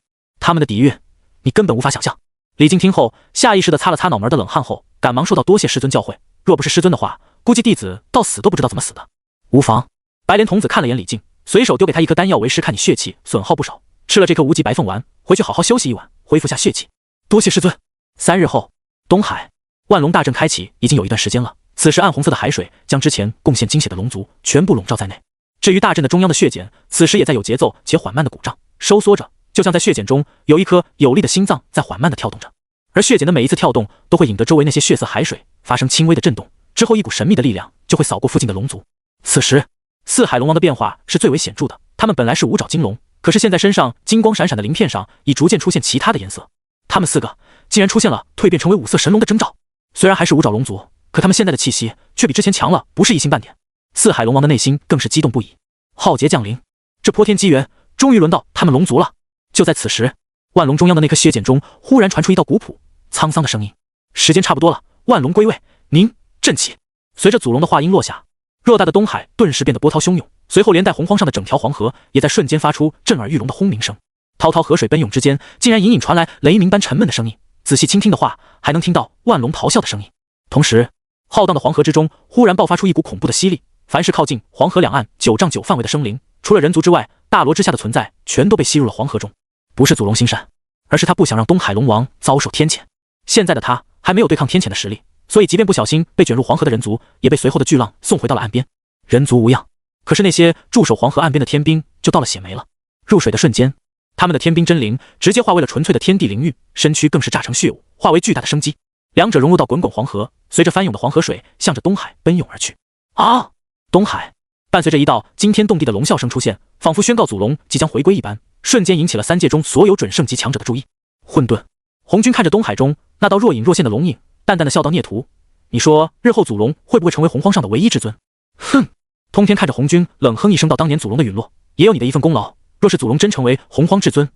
他们的底蕴，你根本无法想象。”李靖听后，下意识地擦了擦脑门的冷汗后，赶忙说道：“多谢师尊教诲，若不是师尊的话，估计弟子到死都不知道怎么死的。无妨。白莲童子看了眼李靖，随手丢给他一颗丹药为师，看你血气损耗不少，吃了这颗无极白凤丸，回去好好休息一晚，恢复下血气。多谢师尊。3日后，东海万龙大阵开启已经有一段时间了，此时暗红色的海水将之前贡献精血的龙族全部笼罩在内。至于大阵的中央的血茧，此时也在有节奏且缓慢的鼓胀收缩着，就像在血茧中有一颗有力的心脏在缓慢的跳动着。而血茧的每一次跳动都会引得周围那些血色海水发生轻微的震动，之后一股神秘的力量就会扫过附近的龙族。此时四海龙王的变化是最为显著的，他们本来是五爪金龙，可是现在身上金光闪闪的鳞片上已逐渐出现其他的颜色，他们4个竟然出现了蜕变成为5色神龙的征兆。虽然还是五爪龙族，可他们现在的气息却比之前强了不是一星半点。四海龙王的内心更是激动不已，浩劫降临，这泼天机缘终于轮到他们龙族了。就在此时，万龙中央的那颗血茧中忽然传出一道古朴沧桑的声音：时间差不多了，万龙归位，您振起。随着祖龙的话音落下，偌大的东海顿时变得波涛汹涌，随后连带洪荒上的整条黄河也在瞬间发出震耳欲聋的轰鸣声。滔滔河水奔涌之间，竟然隐隐传来雷鸣般沉闷的声音，仔细倾听的话，还能听到万龙咆哮的声音。同时，浩荡的黄河之中忽然爆发出一股恐怖的吸力，凡是靠近黄河两岸9丈9范围的生灵，除了人族之外，大罗之下的存在全都被吸入了黄河中。不是祖龙心善，而是他不想让东海龙王遭受天谴。现在的他还没有对抗天谴的实力，所以即便不小心被卷入黄河的人族，也被随后的巨浪送回到了岸边。人族无恙，可是那些驻守黄河岸边的天兵就到了血霉了。入水的瞬间，他们的天兵真灵直接化为了纯粹的天地灵玉，身躯更是炸成血雾，化为巨大的生机。两者融入到滚滚黄河，随着翻涌的黄河水向着东海奔涌而去。啊！东海伴随着一道惊天动地的龙啸声出现，仿佛宣告祖龙即将回归一般，瞬间引起了3界中所有准圣级强者的注意。混沌！红军看着东海中那道若隐若现的龙影，淡淡的笑道：“孽徒，你说日后祖龙会不会成为洪荒上的唯一至尊？”哼！通天看着红军冷哼一声道：“当年祖龙的陨落，也有你的一份功劳。若是祖龙真成为洪荒至尊，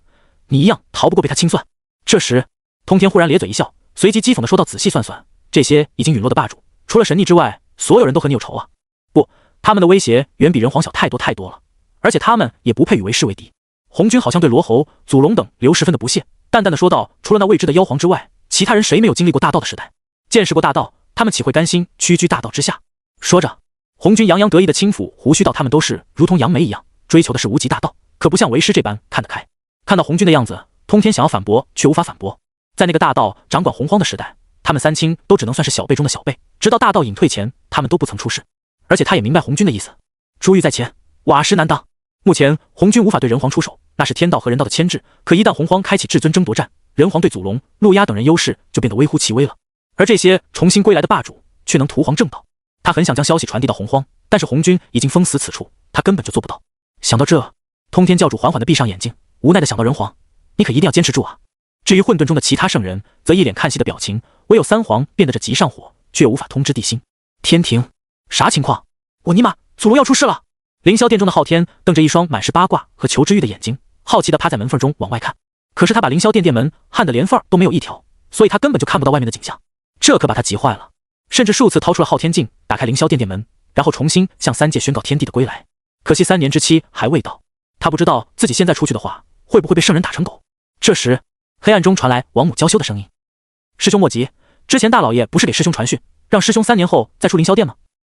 你一样逃不过被他清算。”这时，通天忽然咧嘴一笑，随即讥讽的说道：“仔细算算，这些已经陨落的霸主，除了神逆之外，所有人都和你有仇啊！不，他们的威胁远比人皇小太多太多了，而且他们也不配与为师为敌。”红军好像对罗侯、祖龙等留十分的不屑，淡淡的说道：“除了那未知的妖皇之外，其他人谁没有经历过大道的时代？见识过大道，他们岂会甘心屈居大道之下？”说着，红军洋洋得意的轻抚胡须道：“他们都是如同杨梅一样，追求的是无极大道，可不像为师这般看得开。”看到红军的样子，通天想要反驳，却无法反驳。在那个大道掌管洪荒的时代，他们3亲都只能算是小辈中的小辈，直到大道隐退前，他们都不曾出世。而且他也明白红军的意思，珠玉在前，瓦石难当。目前红军无法对人皇出手，那是天道和人道的牵制，可一旦洪荒开启至尊争夺战，人皇对祖龙、陆压等人优势就变得微乎其微了。而这些重新归来的霸主却能屠皇正道，他很想将消息传递到洪荒，但是红军已经封死此处，他根本就做不到。想到这，通天教主缓缓地闭上眼睛，无奈地想到：“人皇，你可一定要坚持住啊！”至于混沌中的其他圣人，则一脸看戏的表情，唯有三皇变得这极上火，却又无法通知地心。天庭，啥情况？我尼玛，祖龙要出事了！凌霄殿中的昊天瞪着一双满是八卦和求知欲的眼睛，好奇地趴在门缝中往外看。可是他把凌霄殿殿门焊得连缝都没有一条，所以他根本就看不到外面的景象。这可把他急坏了，甚至数次掏出了昊天镜，打开凌霄殿殿门，然后重新向3界宣告天地的归来。可惜3年之期还未到，他不知道自己现在出去的话，会不会被圣人打成狗。这时，黑暗中传来王母娇羞的声音：“师兄莫急，之前大老爷不是给师兄传讯，让师兄3年后再出凌霄殿吗？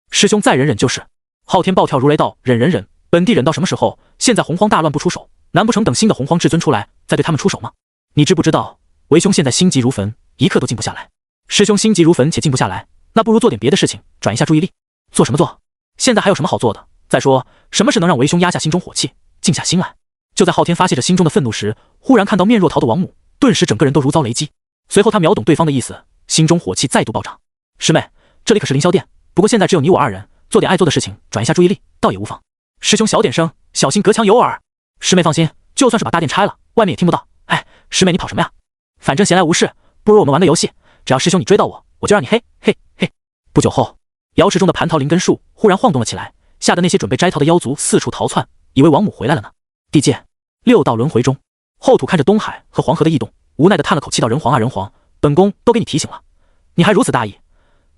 师兄再忍忍就是。”昊天暴跳如雷道：“忍，本帝忍到什么时候？现在洪荒大乱不出手，难不成等新的洪荒至尊出来再对他们出手吗？你知不知道，为兄现在心急如焚，一刻都静不下来。师兄心急如焚且静不下来，那不如做点别的事情，转移下注意力。做什么做？现在还有什么好做的？再说，什么是能让为兄压下心中火气，静下心来？”就在昊天发泄着心中的愤怒时，忽然看到面若桃的王母，顿时整个人都如遭雷击。随后他秒懂对方的意思，心中火气再度暴涨：“师妹，这里可是凌霄殿，不过现在只有你我2人，做点爱做的事情，转移下注意力，倒也无妨。师兄小点声，小心隔墙有耳。师妹放心，就算是把大殿拆了，外面也听不到。哎，师妹你跑什么呀？反正闲来无事，不如我们玩个游戏，只要师兄你追到我，我就让你嘿嘿嘿。”不久后，瑶池中的蟠桃灵根树忽然晃动了起来，吓得那些准备摘桃的妖族四处逃窜，以为王母回来了呢。地界6道轮回中，后土看着东海和黄河的异动，无奈地叹了口气道：“人皇啊人皇，本宫都给你提醒了，你还如此大意，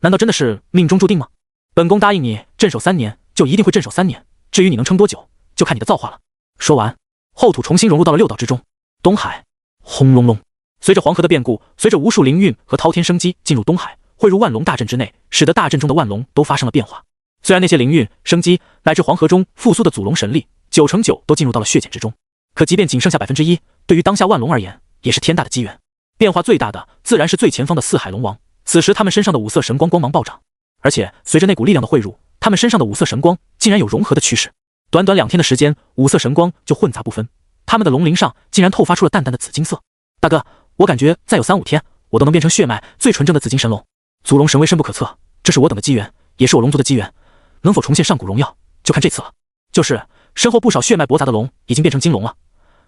难道真的是命中注定吗？本宫答应你镇守3年，就一定会镇守3年，至于你能撑多久，就看你的造化了。”说完，后土重新融入到了6道之中。东海轰隆隆，随着黄河的变故，随着无数灵韵和滔天生机进入东海，汇入万龙大阵之内，使得大阵中的万龙都发生了变化。虽然那些灵韵、生机乃至黄河中复苏的祖龙神力9成9都进入到了血溅之中，可即便仅剩下1%，对于当下万龙而言也是天大的机缘。变化最大的自然是最前方的四海龙王，此时他们身上的五色神光光芒暴涨，而且随着那股力量的汇入，他们身上的五色神光竟然有融合的趋势。短短2天的时间，五色神光就混杂不分，他们的龙鳞上竟然透发出了淡淡的紫金色。大哥，我感觉再有3-5天，我都能变成血脉最纯正的紫金神龙。祖龙神威深不可测，这是我等的机缘，也是我龙族的机缘，能否重现上古荣耀，就看这次了。就是身后不少血脉驳杂的龙已经变成金龙了，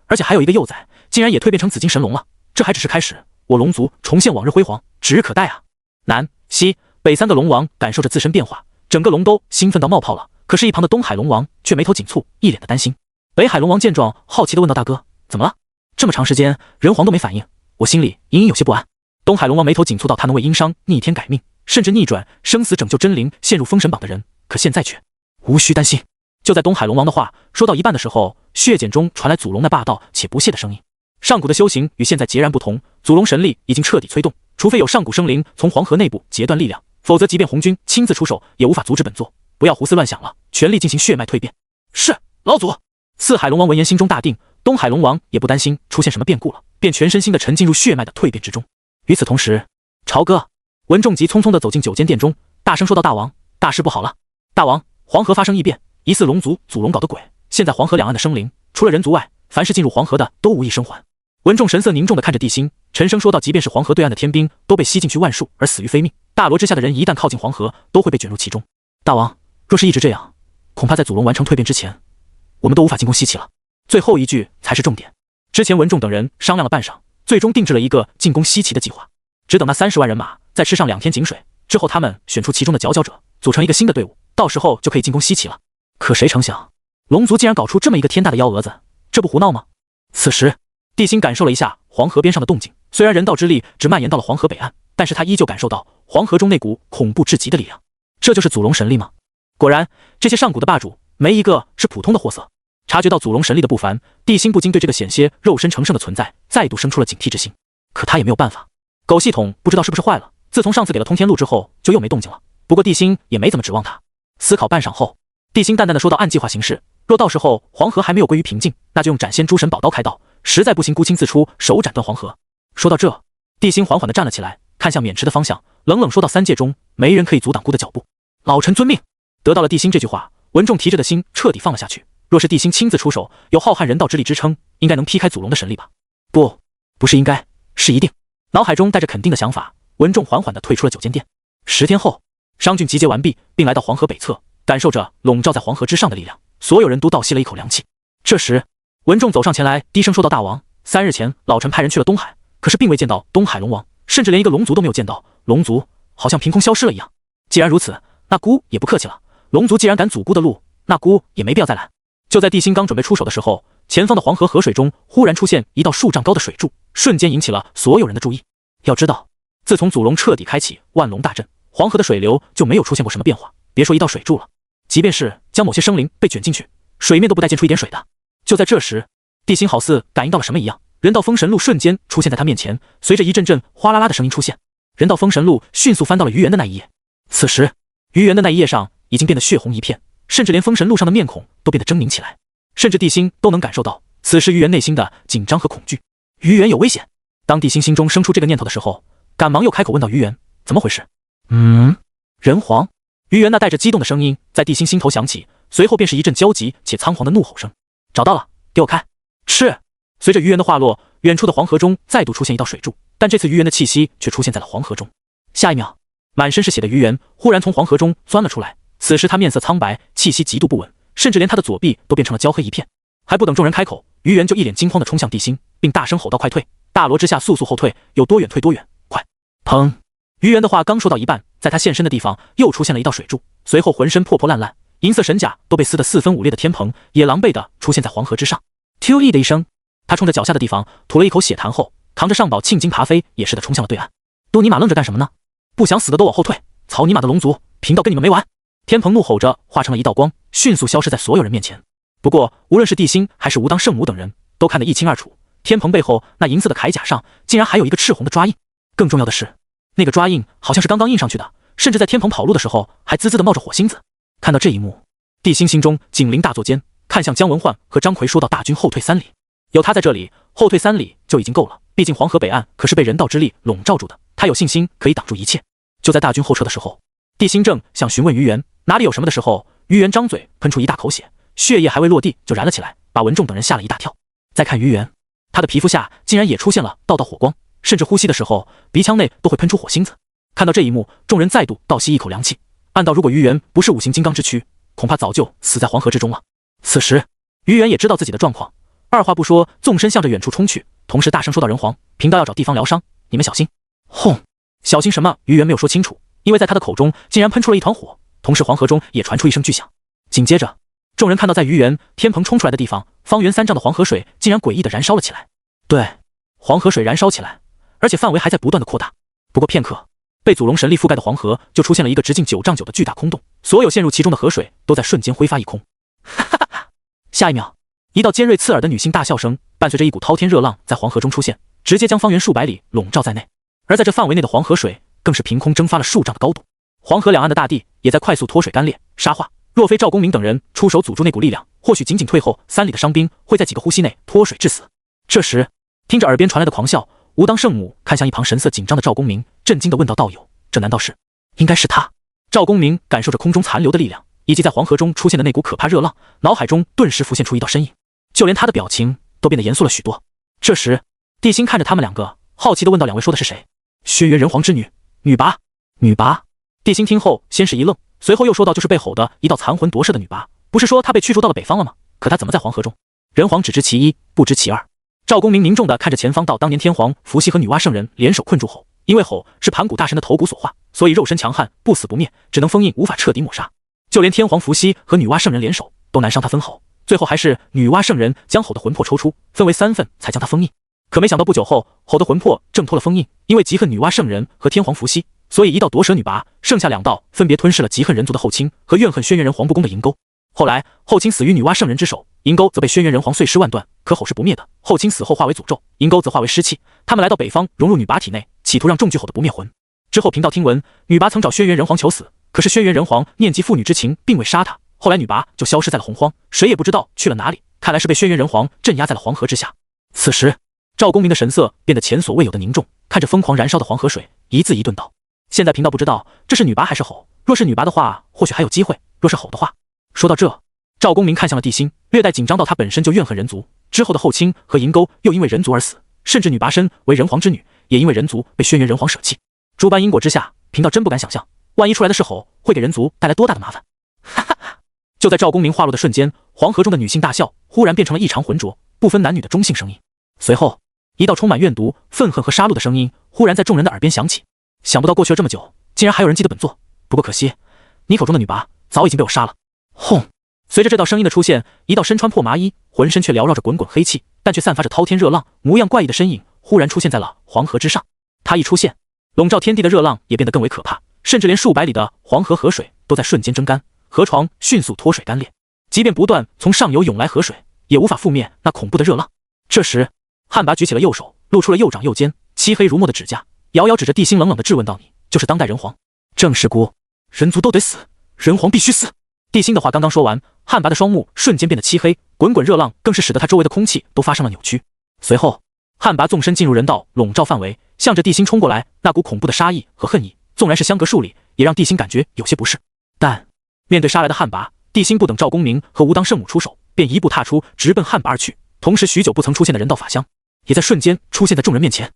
而且还有一个幼崽竟然也蜕变成紫金神龙了，这还只是开始，我龙族重现往日辉煌指日可待啊！南、西、北3个龙王感受着自身变化，整个龙都兴奋到冒泡了。可是，一旁的东海龙王却眉头紧蹙，一脸的担心。北海龙王见状，好奇地问道：“大哥，怎么了？这么长时间，人皇都没反应，我心里隐隐有些不安。”东海龙王眉头紧蹙道：“他能为殷商逆天改命，甚至逆转生死，拯救真灵，陷入封神榜的人，可现在却无需担心。”就在东海龙王的话说到一半的时候，血溅中传来祖龙那霸道且不屑的声音。上古的修行与现在截然不同，祖龙神力已经彻底催动，除非有上古生灵从黄河内部截断力量，否则即便红军亲自出手，也无法阻止本座。不要胡思乱想了，全力进行血脉蜕变。是，老祖。四海龙王闻言心中大定，东海龙王也不担心出现什么变故了，便全身心的沉浸入血脉的蜕变之中。与此同时，朝歌，文仲急匆匆地走进9间殿中，大声说道：“大王，大事不好了！大王，黄河发生异变，疑似龙族祖龙搞的鬼。现在黄河两岸的生灵，除了人族外，凡是进入黄河的都无一生还。”文仲神色凝重地看着地心，沉声说道：“即便是黄河对岸的天兵，都被吸进去万数而死于非命。大罗之下的人一旦靠近黄河，都会被卷入其中。大王，若是一直这样，恐怕在祖龙完成蜕变之前，我们都无法进攻西岐了。”最后一句才是重点。之前文仲等人商量了半晌，最终定制了一个进攻西岐的计划，只等那30万人马再吃上2天井水之后，他们选出其中的佼佼者，组成一个新的队伍，到时候就可以进攻西岐了。可谁成想，龙族竟然搞出这么一个天大的幺蛾子，这不胡闹吗？此时，地心感受了一下黄河边上的动静，虽然人道之力只蔓延到了黄河北岸，但是他依旧感受到黄河中那股恐怖至极的力量。这就是祖龙神力吗？果然，这些上古的霸主没一个是普通的货色。察觉到祖龙神力的不凡，地心不禁对这个险些肉身成圣的存在再度生出了警惕之心。可他也没有办法，狗系统不知道是不是坏了，自从上次给了通天路之后，就又没动静了。不过地心也没怎么指望他。思考半晌后，地心淡淡的说道：“按计划行事，若到时候黄河还没有归于平静，那就用斩仙诸神宝刀开道，实在不行孤亲自出，手斩断黄河。”说到这，地心缓缓地站了起来，看向渑池的方向，冷冷说道：“3界中没人可以阻挡孤的脚步，老臣遵命。”得到了地心这句话，文仲提着的心彻底放了下去。若是地心亲自出手，有浩瀚人道之力支撑，应该能劈开祖龙的神力吧？不是应该，是一定。脑海中带着肯定的想法，文仲缓缓地退出了9间殿。10天后，商郡集结完毕，并来到黄河北侧，感受着笼罩在黄河之上的力量，所有人都倒吸了一口凉气。这时，文仲走上前来，低声说道：“大王，3日前老臣派人去了东海，可是并未见到东海龙王，甚至连一个龙族都没有见到，龙族好像凭空消失了一样。既然如此，那孤也不客气了，龙族既然敢阻孤的路，那孤也没必要再拦。”就在地心刚准备出手的时候，前方的黄河河水中忽然出现一道数丈高的水柱，瞬间引起了所有人的注意。要知道，自从祖龙彻底开启万龙大阵，黄河的水流就没有出现过什么变化，别说一道水柱了，即便是将某些生灵被卷进去，水面都不带溅出一点水的。就在这时，地心好似感应到了什么一样，人道封神录瞬间出现在他面前，随着一阵阵哗啦啦的声音出现，人道封神录迅速翻到了于原的那一页。此时，于原的那一页上已经变得血红一片，甚至连封神录上的面孔都变得狰狞起来，甚至地心都能感受到此时于原内心的紧张和恐惧。于原有危险。当地心心中生出这个念头的时候，赶忙又开口问道：“于原，怎么回事？”人皇。于原那带着激动的声音在地心心头响起，随后便是一阵焦急且仓皇的怒吼声：“找到了，给我开！”是。随着于原的话落，远处的黄河中再度出现一道水柱，但这次于原的气息却出现在了黄河中。下一秒，满身是血的于原忽然从黄河中钻了出来。此时他面色苍白，气息极度不稳，甚至连他的左臂都变成了焦黑一片。还不等众人开口，于原就一脸惊慌地冲向地心，并大声吼道：“快退！大罗之下，速速后退，有多远退多远，快！”砰！于原的话刚说到一半，在他现身的地方又出现了一道水柱，随后浑身破破烂烂，银色神甲都被撕得4分5裂的天蓬也狼狈地出现在黄河之上。TUE 的一声，他冲着脚下的地方吐了一口血痰后，扛着上宝庆金爬飞也似的冲向了对岸。都尼玛愣着干什么呢？不想死的都往后退！草尼玛的龙族，贫道跟你们没完！天蓬怒吼着，化成了一道光，迅速消失在所有人面前。不过，无论是地心还是无当圣母等人，都看得一清二楚。天蓬背后那银色的铠甲上，竟然还有一个赤红的抓印。更重要的是，那个抓印好像是刚刚印上去的，甚至在天蓬跑路的时候还滋滋的冒着火星子。看到这一幕，帝辛心中警铃大作间，看向姜文焕和张奎说道：“大军后退3里，有他在这里，后退3里就已经够了。毕竟黄河北岸可是被人道之力笼罩住的，他有信心可以挡住一切。”就在大军后撤的时候，帝辛正想询问于元哪里有什么的时候，于元张嘴喷出一大口血，血液还未落地就燃了起来，把文仲等人吓了一大跳。再看于元，他的皮肤下竟然也出现了道道火光，甚至呼吸的时候鼻腔内都会喷出火星子。看到这一幕，众人再度倒吸一口凉气。按道如果于元不是5行金刚之躯，恐怕早就死在黄河之中了。此时于元也知道自己的状况，二话不说纵身向着远处冲去，同时大声说道：“人皇，贫道要找地方疗伤，你们小心。”轰！小心什么？于元没有说清楚，因为在他的口中竟然喷出了一团火，同时黄河中也传出一声巨响。紧接着众人看到在于元天蓬冲出来的地方，方圆3丈的黄河水竟然诡异的燃烧了起来。对，黄河水燃烧起来，而且范围还在不断的扩大。不过片刻，被祖龙神力覆盖的黄河就出现了一个直径9丈9的巨大空洞，所有陷入其中的河水都在瞬间挥发一空。哈哈哈！下一秒，一道尖锐刺耳的女性大笑声伴随着一股滔天热浪在黄河中出现，直接将方圆数百里笼罩在内。而在这范围内的黄河水更是凭空蒸发了数丈的高度，黄河两岸的大地也在快速脱水干裂沙化。若非赵公明等人出手阻住那股力量，或许仅仅退后3里的伤兵会在几个呼吸内脱水致死。这时听着耳边传来的狂笑，吴当圣母看向一旁神色紧张的赵公明，震惊地问道：“道友，这难道是……应该是他？”赵公明感受着空中残留的力量，以及在黄河中出现的那股可怕热浪，脑海中顿时浮现出一道身影，就连他的表情都变得严肃了许多。这时帝辛看着他们两个，好奇地问道：“两位说的是谁？”“轩辕人皇之女，女拔。”“女拔？”帝辛听后先是一愣，随后又说道：“就是被吼的一道残魂夺舍的女拔，不是说她被驱逐到了北方了吗？可她怎么在黄河中？”人皇只知其一，不知其二。赵公明凝重地看着前方道：“当年天皇伏羲和女娲圣人联手困住吼，因为吼是盘古大神的头骨所化，所以肉身强悍，不死不灭，只能封印，无法彻底抹杀。就连天皇伏羲和女娲圣人联手都难伤他分吼，最后还是女娲圣人将吼的魂魄抽出，分为3份才将他封印。可没想到不久后，吼的魂魄挣脱了封印，因为嫉恨女娲圣人和天皇伏羲，所以一道夺舍女拔，剩下2道分别吞噬了嫉恨人族的后清和怨恨轩辕人皇不公的银钩。后来后清死于女娲圣人之手，银钩则被轩辕人皇碎尸万段，可吼是不灭的。后清死后化为诅咒，银钩则化为尸气。他们来到北方，融入女拔体内，企图让重聚吼的不灭魂。之后贫道听闻，女拔曾找轩辕人皇求死，可是轩辕人皇念及父女之情，并未杀她。后来女拔就消失在了洪荒，谁也不知道去了哪里，看来是被轩辕人皇镇压在了黄河之下。此时赵公明的神色变得前所未有的凝重，看着疯狂燃烧的黄河水，一字一顿道：“现在贫道不知道这是女拔还是吼，若是女拔的话，或许还有机会；若是吼的话……”说到这，赵公明看向了帝辛，略带紧张到他本身就怨恨人族，之后的后清和银钩又因为人族而死，甚至女拔身为人皇之女，也因为人族被轩辕人皇舍弃。诸般因果之下，贫道真不敢想象，万一出来的是吼，会给人族带来多大的麻烦。哈哈哈！就在赵公明话落的瞬间，黄河中的女性大笑忽然变成了异常浑浊、不分男女的中性声音。随后，一道充满怨毒、愤恨和杀戮的声音忽然在众人的耳边响起。想不到过去了这么久，竟然还有人记得本作。不过可惜，你口中的女拔早已经被我杀了。轰！随着这道声音的出现，一道身穿破麻衣，浑身却缭绕着滚滚黑气，但却散发着滔天热浪，模样怪异的身影忽然出现在了黄河之上。他一出现，笼罩天地的热浪也变得更为可怕，甚至连数百里的黄河河水都在瞬间蒸干，河床迅速脱水干裂。即便不断从上游涌来河水，也无法覆灭那恐怖的热浪。这时，汉魃举起了右手，露出了右掌右肩漆黑如墨的指甲，遥遥指着帝辛，冷冷地质问道：“你就是当代人皇？”正是姑，人族都得死，人皇必须死。帝辛的话刚刚说完，汉魃的双目瞬间变得漆黑，滚滚热浪更是使得他周围的空气都发生了扭曲。随后，汉魃纵身进入人道笼罩范围，向着帝辛冲过来，那股恐怖的杀意和恨意，纵然是相隔数里，也让帝辛感觉有些不适。但面对杀来的汉魃，帝辛不等赵公明和吴当圣母出手，便一步踏出，直奔汉魃而去。同时，许久不曾出现的人道法相也在瞬间出现在众人面前。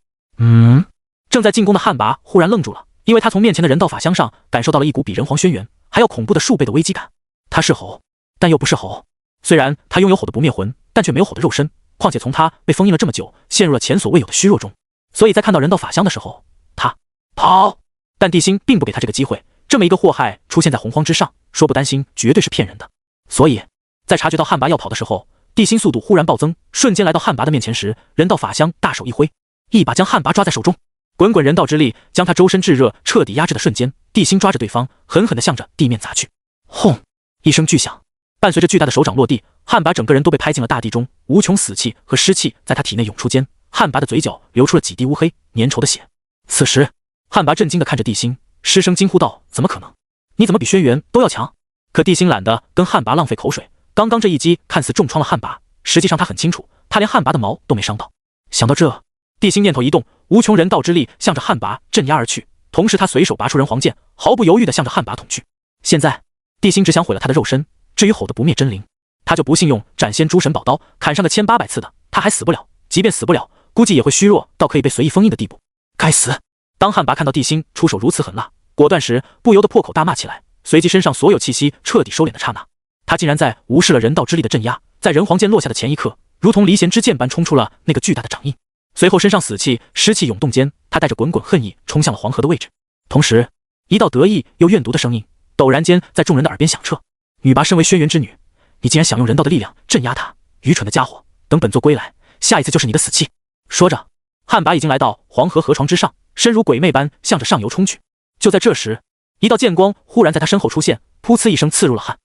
正在进攻的汉魃忽然愣住了，因为他从面前的人道法相上感受到了一股比人皇轩辕还要恐怖的数倍的危机感。他是吼，但又不是吼。虽然他拥有吼的不灭魂，但却没有吼的肉身。况且从他被封印了这么久，陷入了前所未有的虚弱中，所以在看到人道法相的时候，他跑。但帝辛并不给他这个机会，这么一个祸害出现在洪荒之上，说不担心绝对是骗人的。所以在察觉到汉魃要跑的时候，帝辛速度忽然暴增，瞬间来到汉魃的面前时，人道法相大手一挥，一把将汉魃抓在手中。滚滚人道之力将他周身炙热彻底压制的瞬间，帝辛抓着对方，狠狠地向着地面砸去。轰！一声巨响，伴随着巨大的手掌落地，汉魃整个人都被拍进了大地中，无穷死气和湿气在他体内涌出间，汉魃的嘴角流出了几滴乌黑粘稠的血。此时，汉魃震惊地看着地心，失声惊呼道：“怎么可能？你怎么比轩辕都要强？”可地心懒得跟汉魃浪费口水，刚刚这一击看似重创了汉魃，实际上他很清楚，他连汉魃的毛都没伤到。想到这，地心念头一动，无穷人道之力向着汉魃镇压而去，同时他随手拔出人皇剑，毫不犹豫地向着汉魃捅去。现在，地心只想毁了他的肉身，至于吼得不灭真灵，他就不信用斩仙诸神宝刀砍上个1800次的，他还死不了。即便死不了，估计也会虚弱到可以被随意封印的地步。该死！当汉魃看到地心出手如此狠辣、果断时，不由得破口大骂起来。随即身上所有气息彻底收敛的刹那，他竟然在无视了人道之力的镇压，在人皇剑落下的前一刻，如同离弦之箭般冲出了那个巨大的掌印。随后身上死气湿气涌动间，他带着滚滚恨意冲向了黄河的位置。同时，一道得意又怨毒的声音陡然间在众人的耳边响彻：“女拔身为轩辕之女，你竟然想用人道的力量镇压她，愚蠢的家伙！等本座归来，下一次就是你的死期。”说着，汉魃已经来到黄河河床之上，身如鬼魅般向着上游冲去。就在这时，一道剑光忽然在他身后出现，噗呲一声刺入了汉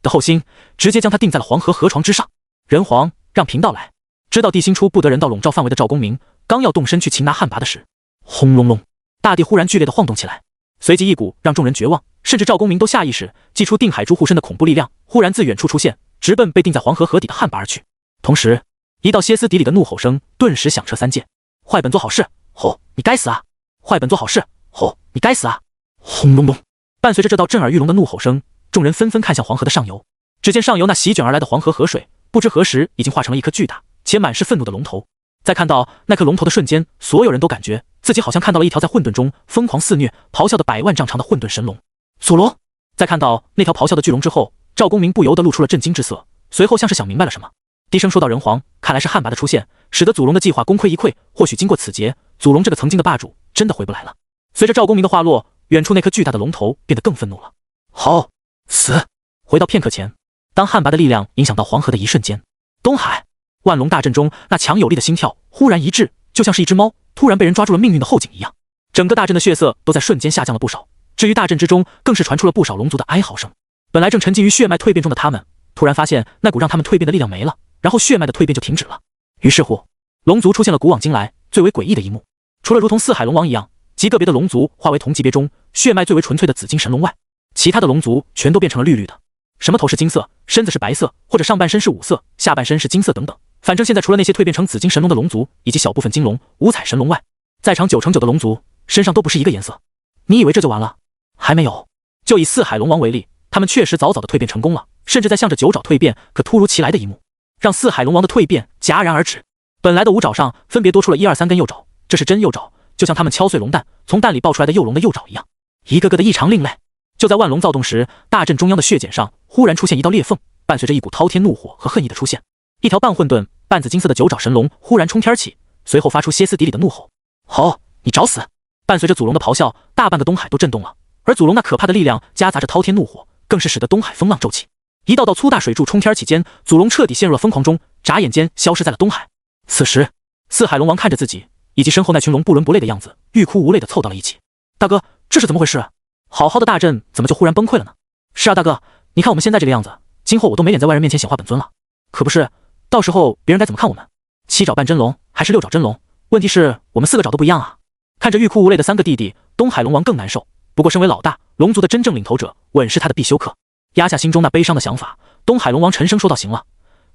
的后心，直接将他定在了黄河河床之上。人皇，让贫道来！知道地心出不得人道笼罩范围的赵公明，刚要动身去擒拿汉魃的时，轰隆隆，大地忽然剧烈的晃动起来，随即一股让众人绝望，甚至赵公明都下意识祭出定海珠护身的恐怖力量，忽然自远处出现，直奔被定在黄河河底的汉魃而去。同时，一道歇斯底里的怒吼声顿时响彻三界：“坏本座好事！吼，你该死啊！坏本座好事！吼，你该死啊！”轰隆隆，伴随着这道震耳欲聋的怒吼声，众人纷纷看向黄河的上游。只见上游那席卷而来的黄河河水，不知何时已经化成了一颗巨大且满是愤怒的龙头。在看到那颗龙头的瞬间，所有人都感觉自己好像看到了一条在混沌中疯狂肆虐、咆哮的100万丈长的混沌神龙索罗。在看到那条咆哮的巨龙之后，赵公明不由得露出了震惊之色，随后像是想明白了什么，低声说道：“人皇，看来是汉魃的出现，使得祖龙的计划功亏一篑。或许经过此劫，祖龙这个曾经的霸主真的回不来了。”随着赵公明的话落，远处那颗巨大的龙头变得更愤怒了。好，死！回到片刻前，当汉魃的力量影响到黄河的一瞬间，东海万龙大阵中那强有力的心跳忽然一滞，就像是一只猫突然被人抓住了命运的后颈一样。整个大阵的血色都在瞬间下降了不少，至于大阵之中更是传出了不少龙族的哀嚎声。本来正沉浸于血脉蜕变中的他们，突然发现那股让他们蜕变的力量没了，然后血脉的蜕变就停止了。于是乎，龙族出现了古往今来最为诡异的一幕，除了如同四海龙王一样极个别的龙族化为同级别中血脉最为纯粹的紫金神龙外，其他的龙族全都变成了绿绿的，什么头是金色，身子是白色，或者上半身是五色，下半身是金色等等。反正现在除了那些蜕变成紫金神龙的龙族以及小部分金龙、五彩神龙外，在场9成9的龙族身上都不是一个颜色。你以为这就完了？还没有。就以四海龙王为例，他们确实早早的蜕变成功了，甚至在向着9爪蜕变，可突如其来的一幕让四海龙王的蜕变戛然而止。本来的5爪上分别多出了1、2、3根幼爪，这是真幼爪，就像他们敲碎龙蛋从蛋里爆出来的幼龙的幼爪一样，一个个的异常另类。就在万龙躁动时，大阵中央的血茧上忽然出现一道裂缝，伴随着一股滔天怒火和恨意的出现，一条半混沌半紫金色的9爪神龙忽然冲天起，随后发出歇斯底里的怒吼：“好，你找死！”伴随着祖龙的咆哮，大半个东海都震动了，而祖龙那可怕的力量夹杂着滔天怒火，更是使得东海风浪骤起。一道道粗大水柱冲天起间，祖龙彻底陷入了疯狂中，眨眼间消失在了东海。此时，四海龙王看着自己以及身后那群龙不伦不类的样子，欲哭无泪的凑到了一起：“大哥，这是怎么回事？好好的大阵怎么就忽然崩溃了呢？”“是啊，大哥，你看我们现在这个样子，今后我都没脸在外人面前显化本尊了。可不是，到时候别人该怎么看我们？7爪半真龙还是6爪真龙？问题是我们4个爪都不一样啊！”看着欲哭无泪的3个弟弟，东海龙王更难受。不过身为老大，龙族的真正领头者，稳是他的必修课。压下心中那悲伤的想法，东海龙王沉声说道：“行了，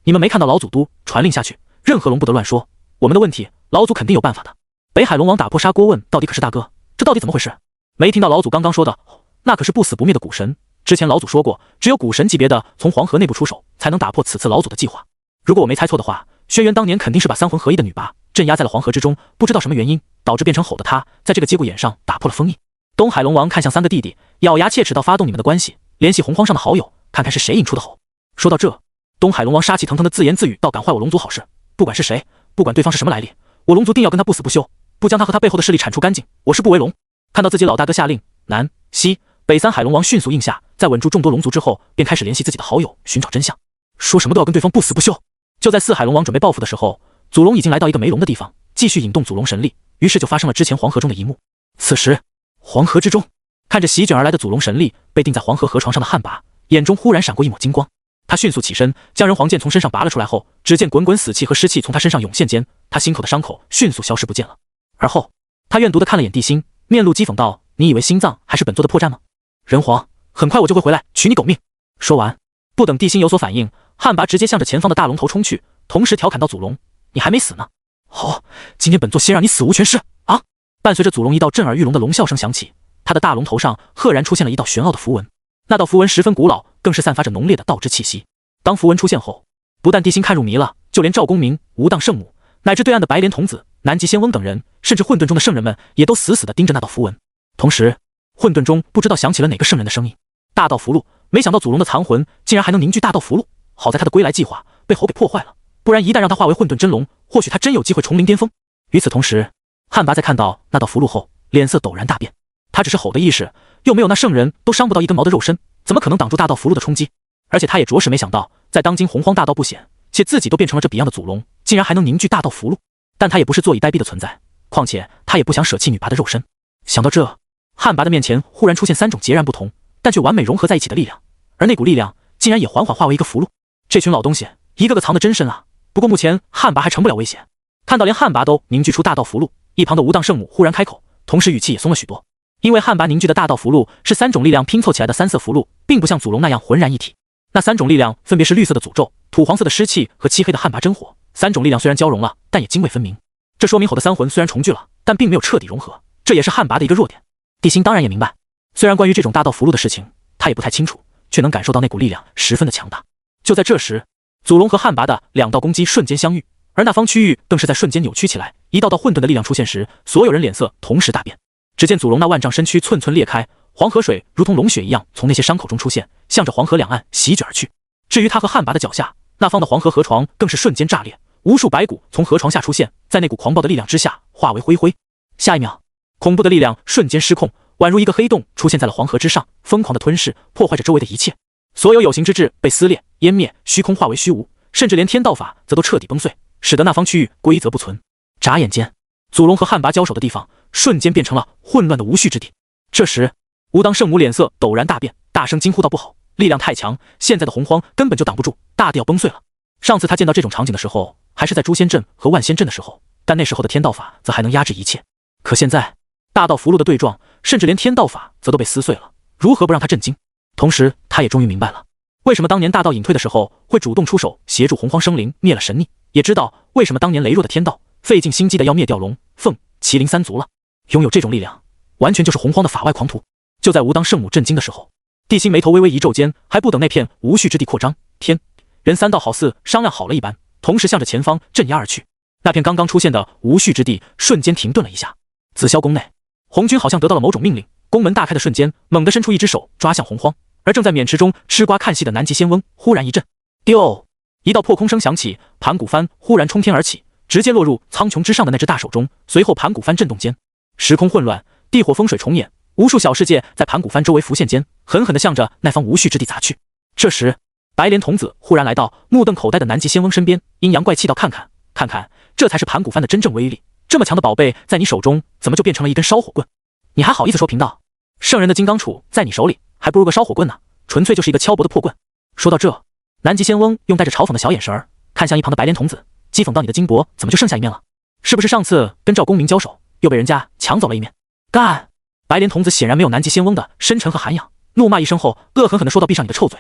你们没看到老祖都传令下去，任何龙不得乱说。我们的问题，老祖肯定有办法的。”北海龙王打破砂锅问：“到底可是大哥，这到底怎么回事？”没听到老祖刚刚说的，那可是不死不灭的古神。之前老祖说过，只有古神级别的从黄河内部出手，才能打破此次老祖的计划。如果我没猜错的话，轩辕当年肯定是把3魂合一的女拔镇压在了黄河之中，不知道什么原因导致变成吼的他，在这个节骨眼上打破了封印。东海龙王看向3个弟弟，咬牙切齿道：“发动你们的关系，联系洪荒上的好友，看看是谁引出的吼。”说到这，东海龙王杀气腾腾的自言自语道：“敢坏我龙族好事，不管是谁，不管对方是什么来历，我龙族定要跟他不死不休，不将他和他背后的势力铲除干净，我誓不为龙。”看到自己老大哥下令，南西北3海龙王迅速应下，在稳住众多龙族之后，便开始联系自己的好友，寻找真相。说什么都要跟对方不死不休。就在四海龙王准备报复的时候，祖龙已经来到一个没龙的地方，继续引动祖龙神力，于是就发生了之前黄河中的一幕。此时，黄河之中，看着席卷而来的祖龙神力，被定在黄河河床上的汉魃，眼中忽然闪过一抹金光。他迅速起身，将人皇剑从身上拔了出来后，只见滚滚死气和湿气从他身上涌现间，他心口的伤口迅速消失不见了。而后，他怨毒地看了眼地心，面露讥讽道：“你以为心脏还是本座的破绽吗？人皇，很快我就会回来取你狗命。”说完，不等帝辛有所反应，汉魃直接向着前方的大龙头冲去，同时调侃道：“祖龙，你还没死呢！好，今天本座先让你死无全尸啊！”伴随着祖龙一道震耳欲聋的龙啸声响起，他的大龙头上赫然出现了一道玄奥的符文。那道符文十分古老，更是散发着浓烈的道之气息。当符文出现后，不但帝辛看入迷了，就连赵公明、无当圣母，乃至对岸的白莲童子、南极仙翁等人，甚至混沌中的圣人们，也都死死地盯着那道符文。同时，混沌中不知道响起了哪个圣人的声音：“大道符箓！”没想到祖龙的残魂竟然还能凝聚大道符箓，好在他的归来计划被猴给破坏了，不然一旦让他化为混沌真龙，或许他真有机会重临巅峰。与此同时，汉魃在看到那道符箓后，脸色陡然大变。他只是吼的意识，又没有那圣人都伤不到一根毛的肉身，怎么可能挡住大道符箓的冲击？而且他也着实没想到，在当今洪荒大道不显，且自己都变成了这比样的祖龙，竟然还能凝聚大道符箓。但他也不是坐以待毙的存在，况且他也不想舍弃女拔的肉身。想到这，汉魃的面前忽然出现三种截然不同，但却完美融合在一起的力量，而那股力量竟然也缓缓化为一个符箓。这群老东西，一个个藏得真深啊！不过目前汉魃还成不了危险。看到连汉魃都凝聚出大道符箓，一旁的无当圣母忽然开口，同时语气也松了许多。因为汉魃凝聚的大道符箓是三种力量拼凑起来的三色符箓，并不像祖龙那样浑然一体。那三种力量分别是绿色的诅咒、土黄色的湿气和漆黑的汉魃真火。三种力量虽然交融了，但也泾渭分明。这说明吼的三魂虽然重聚了，但并没有彻底融合，这也是汉魃的一个弱点。帝辛当然也明白，虽然关于这种大道符箓的事情他也不太清楚，却能感受到那股力量十分的强大。就在这时，祖龙和汉魃的两道攻击瞬间相遇，而那方区域更是在瞬间扭曲起来。一道道混沌的力量出现时，所有人脸色同时大变。只见祖龙那万丈身躯寸寸裂开，黄河水如同龙血一样从那些伤口中出现，向着黄河两岸席卷而去。至于他和汉魃的脚下，那方的黄河河床更是瞬间炸裂，无数白骨从河床下出现，在那股狂暴的力量之下化为灰灰。下一秒，恐怖的力量瞬间失控，宛如一个黑洞出现在了黄河之上，疯狂的吞噬破坏着周围的一切。所有有形之质被撕裂湮灭，虚空化为虚无，甚至连天道法则都彻底崩碎，使得那方区域规则不存。眨眼间，祖龙和汉魃交手的地方瞬间变成了混乱的无序之地。这时，无当圣母脸色陡然大变，大声惊呼道：“不好，力量太强，现在的洪荒根本就挡不住，大地要崩碎了。”上次他见到这种场景的时候，还是在诛仙阵和万仙阵的时候，但那时候的天道法则还能压制一切。可现在，大道符箓的对撞，甚至连天道法则都被撕碎了，如何不让他震惊？同时，他也终于明白了，为什么当年大道隐退的时候会主动出手协助洪荒生灵灭了神逆，也知道为什么当年羸弱的天道费尽心机的要灭掉龙、凤、麒麟三族了。拥有这种力量，完全就是洪荒的法外狂徒。就在无当圣母震惊的时候，帝辛眉头微微一皱间，还不等那片无序之地扩张，天人三道好似商量好了一般，同时向着前方镇压而去。那片刚刚出现的无序之地瞬间停顿了一下。紫霄宫内，红军好像得到了某种命令，宫门大开的瞬间，猛地伸出一只手抓向洪荒。而正在渑池中吃瓜看戏的南极仙翁忽然一震，丢！一道破空声响起，盘古幡忽然冲天而起，直接落入苍穹之上的那只大手中。随后盘古幡震动间，时空混乱，地火风水重演，无数小世界在盘古幡周围浮现间，狠狠地向着那方无序之地砸去。这时，白莲童子忽然来到目瞪口呆的南极仙翁身边，阴阳怪气道：“看看，看看，这才是盘古幡的真正威力！这么强的宝贝在你手中，怎么就变成了一根烧火棍？你还好意思说贫道？圣人的金刚杵在你手里，还不如个烧火棍呢，纯粹就是一个敲薄的破棍。”说到这，南极仙翁用带着嘲讽的小眼神看向一旁的白莲童子，讥讽道：“你的金箔怎么就剩下一面了？是不是上次跟赵公明交手，又被人家抢走了一面？”干！白莲童子显然没有南极仙翁的深沉和涵养，怒骂一声后，恶狠狠地说道：“闭上你的臭嘴！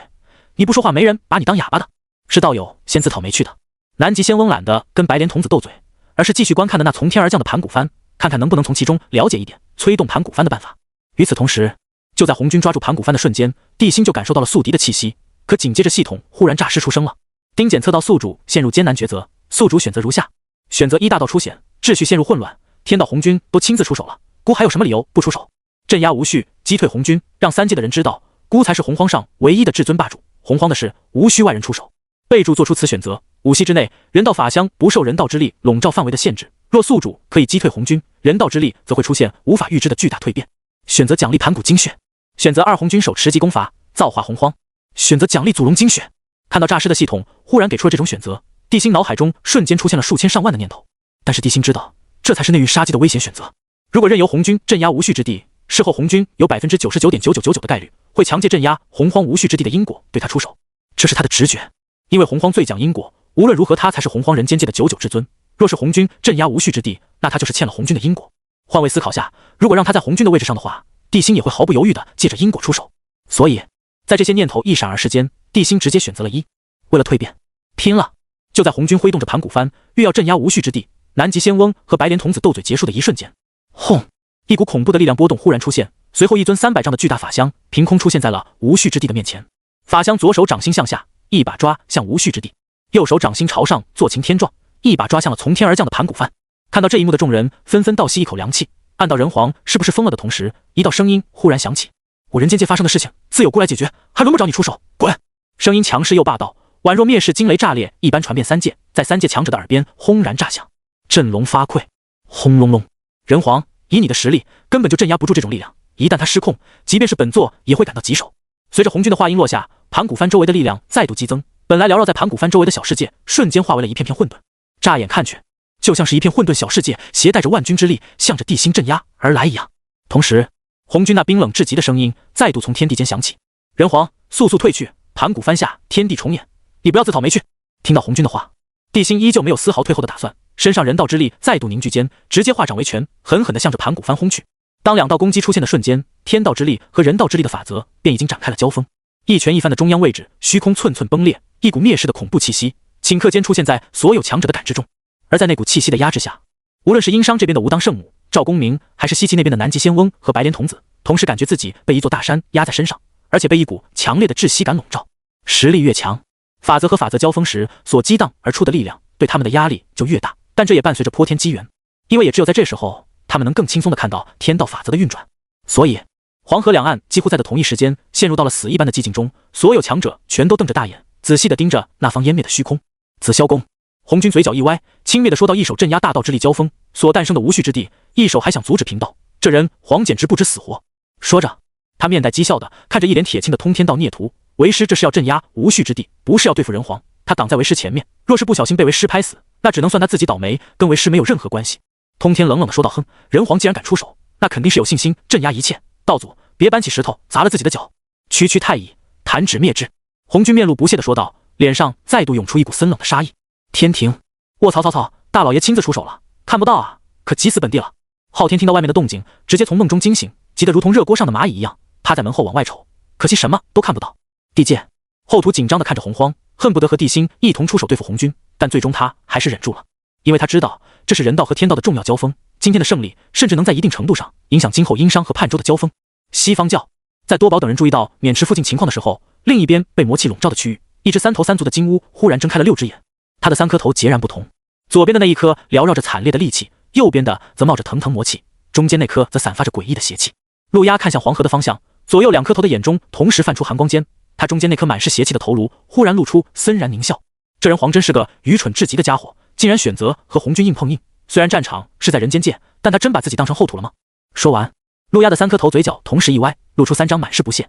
你不说话，没人把你当哑巴的。是道友先自讨没趣的。”南极仙翁懒得跟白莲童子斗嘴，而是继续观看的那从天而降的盘古幡，看看能不能从其中了解一点催动盘古幡的办法。与此同时，就在红军抓住盘古幡的瞬间，帝辛就感受到了宿敌的气息。可紧接着系统忽然诈尸出声了，丁检测到宿主陷入艰难抉择，宿主选择如下：选择一，大道出险，秩序陷入混乱，天道红军都亲自出手了，孤还有什么理由不出手？镇压无序，击退红军，让三界的人知道孤才是洪荒上唯一的至尊霸主，洪荒的事无需外人出手。备注做出此选择，5息之内，人道法相不受人道之力笼罩范围的限制，若宿主可以击退红军，人道之力则会出现无法预知的巨大蜕变。选择奖励盘古精血，选择2，红军手持级功法造化洪荒，选择奖励祖龙精血。看到诈尸的系统忽然给出了这种选择，帝辛脑海中瞬间出现了数千上万的念头。但是帝辛知道，这才是内域杀机的危险选择。如果任由红军镇压无序之地，事后红军有 99.9999% 的概率会强借镇压洪荒无序之地的因果对他出手，这是他的直觉。因为洪荒最讲因果，无论如何他才是洪荒人间界的99至尊。若是红军镇压无序之地，那他就是欠了红军的因果。换位思考下，如果让他在红军的位置上的话，帝辛也会毫不犹豫地借着因果出手。所以，在这些念头一闪而逝间，帝辛直接选择了一，为了蜕变，拼了！就在红军挥动着盘古幡，欲要镇压无序之地，南极仙翁和白莲童子斗嘴结束的一瞬间，轰！一股恐怖的力量波动忽然出现，随后一尊300丈的巨大法相凭空出现在了无序之地的面前。法相左手掌心向下，一把抓向无序之地，右手掌心朝上做擎天状，一把抓向了从天而降的盘古幡。看到这一幕的众人纷纷倒吸一口凉气，暗道人皇是不是疯了的同时，一道声音忽然响起：我人间界发生的事情自有故来解决，还轮不着你出手，滚！声音强势又霸道，宛若灭世惊雷炸裂一般传遍三界，在三界强者的耳边轰然炸响，震聋发聩。轰隆隆！人皇，以你的实力根本就镇压不住这种力量，一旦它失控，即便是本座也会感到棘手。随着红军的话音落下，盘古幡周围的力量再度激增，本来缭绕在盘古幡周围的小世界瞬间化为了一片片混沌，乍眼看去就像是一片混沌小世界携带着万军之力向着地心镇压而来一样。同时，红军那冰冷至极的声音再度从天地间响起：人皇，速速退去，盘古幡下天地重演，你不要自讨没趣。听到红军的话，地心依旧没有丝毫退后的打算，身上人道之力再度凝聚间，直接化掌为拳，狠狠地向着盘古幡轰去。当两道攻击出现的瞬间，天道之力和人道之力的法则便已经展开了交锋。一拳一翻的中央位置，虚空寸寸崩裂，一股灭世的恐怖气息顷刻间出现在所有强者的感知中。而在那股气息的压制下，无论是殷商这边的无当圣母、赵公明，还是西岐那边的南极仙翁和白莲童子，同时感觉自己被一座大山压在身上，而且被一股强烈的窒息感笼罩。实力越强，法则和法则交锋时所激荡而出的力量对他们的压力就越大，但这也伴随着泼天机缘，因为也只有在这时候，他们能更轻松地看到天道法则的运转。所以黄河两岸几乎在同一时间陷入到了死一般的寂静中，所有强者全都瞪着大眼，仔细地盯着那方湮灭的虚空。紫霄宫，红军嘴角一歪，轻蔑地说道：一手镇压大道之力交锋所诞生的无序之地，一手还想阻止贫道，这人黄简直不知死活。说着，他面带讥笑地看着一脸铁青的通天道孽徒，为师这是要镇压无序之地，不是要对付人皇。他挡在为师前面，若是不小心被为师拍死，那只能算他自己倒霉，跟为师没有任何关系。通天冷冷地说道：哼，人皇既然敢出手，那肯定是有信心镇压一切。道祖，别搬起石头砸了自己的脚。区区太乙，弹指灭之。红军面露不屑地说道，脸上再度涌出一股森冷的杀意。天庭，卧槽，大老爷亲自出手了，看不到啊，可急死本地了。昊天听到外面的动静，直接从梦中惊醒，急得如同热锅上的蚂蚁一样，趴在门后往外瞅，可惜什么都看不到。地界，后土紧张地看着洪荒，恨不得和地心一同出手对付红军，但最终他还是忍住了，因为他知道这是人道和天道的重要交锋，今天的胜利甚至能在一定程度上影响今后殷商和叛周的交锋。西方教，在多宝等人注意到渑池附近情况的时候，另一边被魔气笼罩的区域，一只3头3足的金乌忽然睁开了6只眼，它的3颗头截然不同，左边的那一颗缭绕着惨烈的戾气，右边的则冒着腾腾魔气，中间那颗则散发着诡异的邪气。陆压看向黄河的方向，左右2颗头的眼中同时泛出寒光间，他中间那颗满是邪气的头颅忽然露出森然狞笑。这人黄真是个愚蠢至极的家伙，竟然选择和红军硬碰硬。虽然战场是在人间界，但他真把自己当成后土了吗？说完，陆压的3颗头嘴角同时一歪，露出3张满是不屑。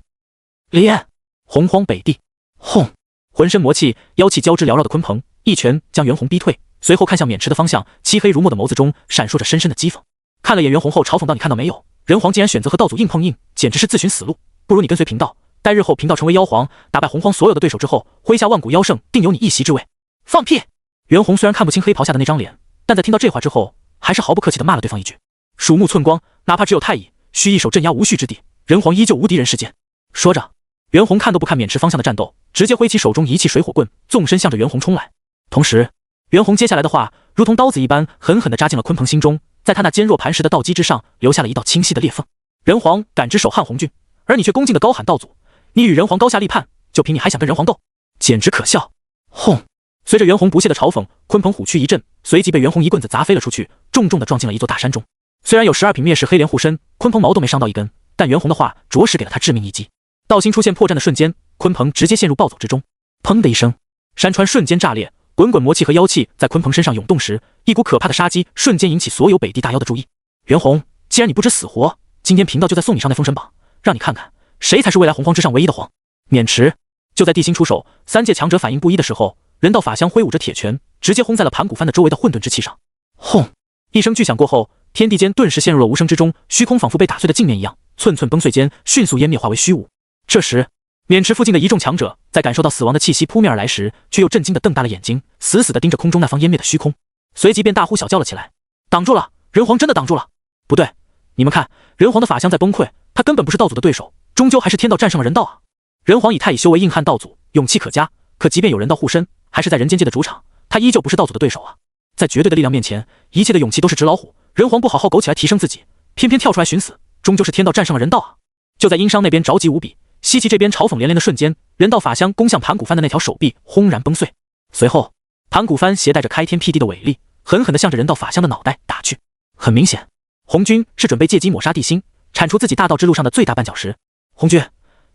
烈，洪荒北地，轰！浑身魔气妖气交织缭绕的鲲鹏一拳将袁弘逼退，随后看向渑池的方向，漆黑如墨的眸子中闪烁着深深的讥讽。看了眼袁弘后嘲讽道：你看到没有，人皇竟然选择和道祖硬碰硬，简直是自寻死路，不如你跟随贫道，待日后贫道成为妖皇，打败洪荒所有的对手之后，麾下万古妖圣定有你一席之位。放屁！袁弘虽然看不清黑袍下的那张脸，但在听到这话之后，还是毫不客气地骂了对方一句：鼠目寸光，哪怕只有太乙，需一手镇压无序之地，人皇依旧无敌人世间。说着，袁弘看都不看渑池方向的战斗，直接挥起手中一气水火棍，纵身向着袁弘冲来。同时，袁弘接下来的话如同刀子一般，狠狠地扎进了鲲鹏心中，在他那坚若磐石的道基之上留下了一道清晰的裂缝。人皇敢只手撼红军，而你却恭敬地高喊道祖，你与人皇高下立判，就凭你还想跟人皇斗，简直可笑！轰！随着袁弘不屑的嘲讽，鲲鹏虎躯一震，随即被袁弘一棍子砸飞了出去，重重地撞进了一座大山中。虽然有12品灭世黑莲护身，鲲鹏毛都没伤到一根，但袁弘的话着实给了他致命一击。道心出现破绽的瞬间，鲲鹏直接陷入暴走之中。砰的一声，山川瞬间炸裂，滚滚魔气和妖气在鲲鹏身上涌动时，一股可怕的杀机瞬间引起所有北地大妖的注意。袁弘，既然你不知死活，今天贫道就再送你上那封神榜，让你看看谁才是未来洪荒之上唯一的皇。渑池，就在地心出手，3界强者反应不一的时候，人道法相挥舞着铁拳，直接轰在了盘古幡的周围的混沌之气上。轰！一声巨响过后，天地间顿时陷入了无声之中，虚空仿佛被打碎的镜面一样，寸寸崩碎间迅速湮灭化为虚无。这时，渑池附近的一众强者在感受到死亡的气息扑面而来时，却又震惊地瞪大了眼睛，死死地盯着空中那方湮灭的虚空，随即便大呼小叫了起来：挡住了！人皇真的挡住了！不对，你们看，人皇的法相在崩溃，他根本不是道祖的对手，终究还是天道战胜了人道啊！人皇以太乙修为硬汉道祖，勇气可嘉，可即便有人道护身，还是在人间界的主场，他依旧不是道祖的对手啊！在绝对的力量面前，一切的勇气都是纸老虎。人皇不好好苟起来提升自己，偏偏跳出来寻死，终究是天道战胜了人道啊！就在殷商那边着急无比，西岐这边嘲讽连连的瞬间，人道法相攻向盘古帆的那条手臂轰然崩碎。随后，盘古帆携带着开天辟地的伟力，狠狠地向着人道法相的脑袋打去。很明显，红军是准备借机抹杀地心，铲除自己大道之路上的最大绊脚石。红军，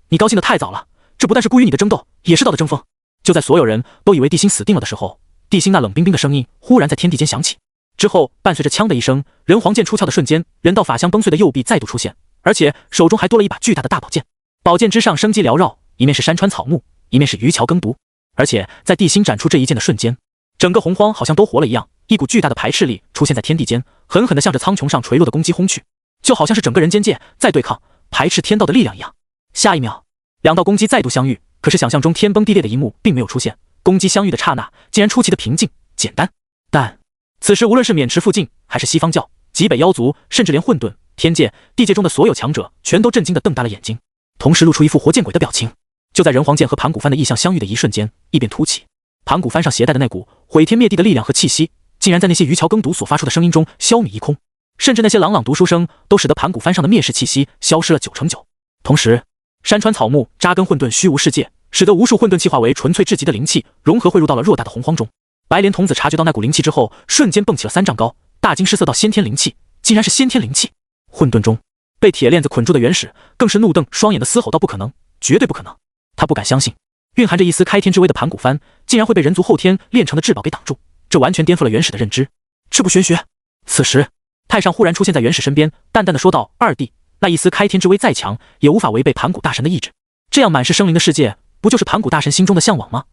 你高兴得太早了，这不但是孤与你的争斗，也是道的争锋。就在所有人都以为地心死定了的时候，地心那冷冰冰的声音忽然在天地间响起。之后，伴随着枪的一声，人皇剑出鞘的瞬间，人道法相崩碎的右臂再度出现，而且手中还多了一把巨大的大宝剑。宝剑之上生机缭绕，一面是山川草木，一面是鱼桥耕读。而且在地心斩出这一剑的瞬间，整个洪荒好像都活了一样，一股巨大的排斥力出现在天地间，狠狠地向着苍穹上垂落的攻击轰去，就好像是整个人间界在对抗排斥天道的力量一样。下一秒，两道攻击再度相遇，可是想象中天崩地裂的一幕并没有出现，攻击相遇的刹那，竟然出奇的平静简单。但此时无论是渑池附近，还是西方教、极北妖族，甚至连混沌、天界、地界中的所有强者，全都震惊地瞪大了眼睛，同时露出一副活见鬼的表情。就在人皇剑和盘古帆的异象相遇的一瞬间，异变突起，盘古帆上携带的那股毁天灭地的力量和气息，竟然在那些鱼桥耕读所发出的声音中消弭一空，甚至那些朗朗读书声都使得盘古帆上的灭世气息消失了9成9。同时，山川草木扎根混沌虚无世界，使得无数混沌气化为纯粹至极的灵气，融合汇入到了偌大的洪荒中。白莲童子察觉到那股灵气之后，瞬间蹦起了3丈高，大惊失色道：先天灵气，竟然是先天灵气！混沌中被铁链子捆住的原始更是怒瞪双眼的嘶吼道：不可能，绝对不可能！他不敢相信，蕴含着一丝开天之威的盘古帆，竟然会被人族后天炼成的至宝给挡住，这完全颠覆了原始的认知。这不玄学？此时，太上忽然出现在原始身边，淡淡的说道：二弟，那一丝开天之威再强，也无法违背盘古大神的意志。这样满是生灵的世界，不就是盘古大神心中的向往吗？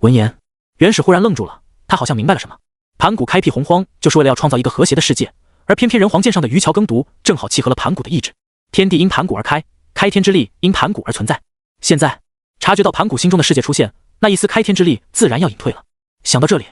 闻言，原始忽然愣住了，他好像明白了什么。盘古开辟洪荒，就是为了要创造一个和谐的世界，而偏偏人皇剑上的鱼桥耕读，正好契合了盘古的意志。天地因盘古而开，开天之力因盘古而存在。现在察觉到盘古心中的世界出现，那一丝开天之力自然要隐退了。想到这里，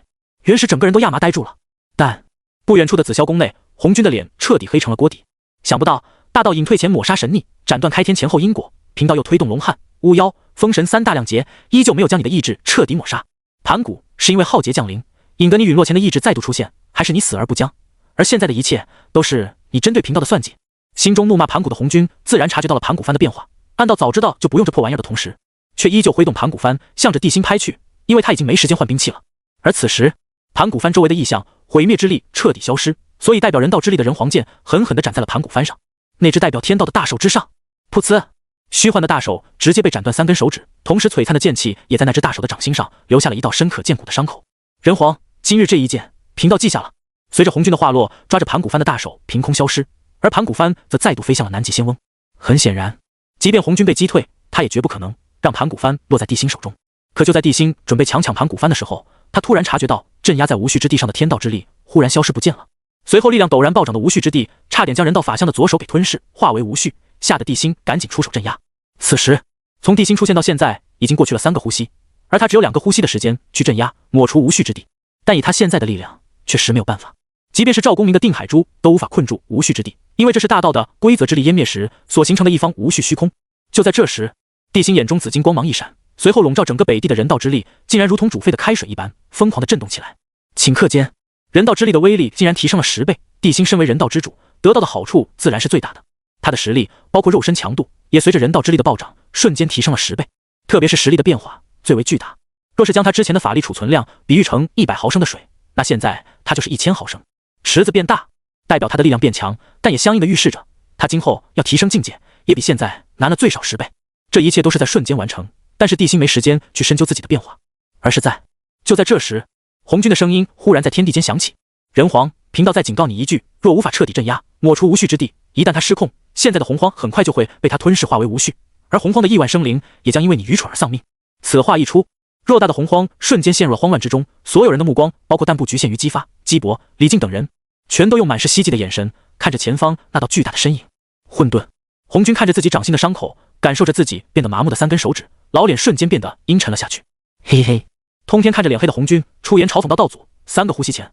原始整个人都亚麻呆住了。但不远处的紫霄宫内，红军的脸彻底黑成了锅底。想不到大道隐退前抹杀神逆，斩断开天前后因果，贫道又推动龙汉、巫妖、风神3大量劫，依旧没有将你的意志彻底抹杀。盘古是因为浩劫降临，引得你陨落前的意志再度出现，还是你死而不僵？而现在的一切都是你针对贫道的算计。心中怒骂盘古的红军自然察觉到了盘古帆的变化，按道早知道就不用这破玩意儿的同时，却依旧挥动盘古帆向着地心拍去，因为他已经没时间换兵器了。而此时盘古帆周围的异象毁灭之力彻底消失，所以代表人道之力的人皇剑狠狠地斩在了盘古帆上，那只代表天道的大手之上。噗呲，虚幻的大手直接被斩断3根手指，同时璀璨的剑气也在那只大手的掌心上留下了一道深可见骨的伤口。人皇，今日这一剑，贫道记下了。随着红军的话落，抓着盘古帆的大手凭空消失，而盘古帆则再度飞向了南极仙翁。很显然，即便红军被击退，他也绝不可能让盘古帆落在地心手中。可就在地心准备强抢盘古帆的时候，他突然察觉到镇压在无序之地上的天道之力忽然消失不见了。随后力量陡然暴涨的无序之地差点将人道法相的左手给吞噬，化为无序，吓得地心赶紧出手镇压。此时从地心出现到现在已经过去了3个呼吸，而他只有2个呼吸的时间去镇压抹除无序之地，但以他现在的力量却实没有办法。即便是赵公明的定海珠都无法困住无序之地，因为这是大道的规则之力湮灭时所形成的一方无序虚空。就在这时，地心眼中紫金光芒一闪，随后笼罩整个北地的人道之力竟然如同煮沸的开水一般疯狂地震动起来。顷刻间，人道之力的威力竟然提升了10倍。地心身为人道之主，得到的好处自然是最大的。他的实力包括肉身强度，也随着人道之力的暴涨瞬间提升了10倍。特别是实力的变化最为巨大。若是将他之前的法力储存量比喻成100毫升的水，那现在他就是1000毫升。池子变大，代表他的力量变强，但也相应的预示着他今后要提升境界，也比现在难了最少10倍。这一切都是在瞬间完成，但是地心没时间去深究自己的变化，而是就在这时，红军的声音忽然在天地间响起：人皇，贫道再警告你一句，若无法彻底镇压抹除无序之地，一旦他失控，现在的洪荒很快就会被他吞噬化为无序，而洪荒的亿万生灵也将因为你愚蠢而丧命。此话一出，偌大的洪荒瞬间陷入了慌乱之中，所有人的目光，包括但不局限于姬发、姬伯、李靖等人，全都用满是希冀的眼神看着前方那道巨大的身影。混沌，红军看着自己掌心的伤口，感受着自己变得麻木的3根手指，老脸瞬间变得阴沉了下去。嘿嘿，通天看着脸黑的红军，出言嘲讽道：道祖，3个呼吸前，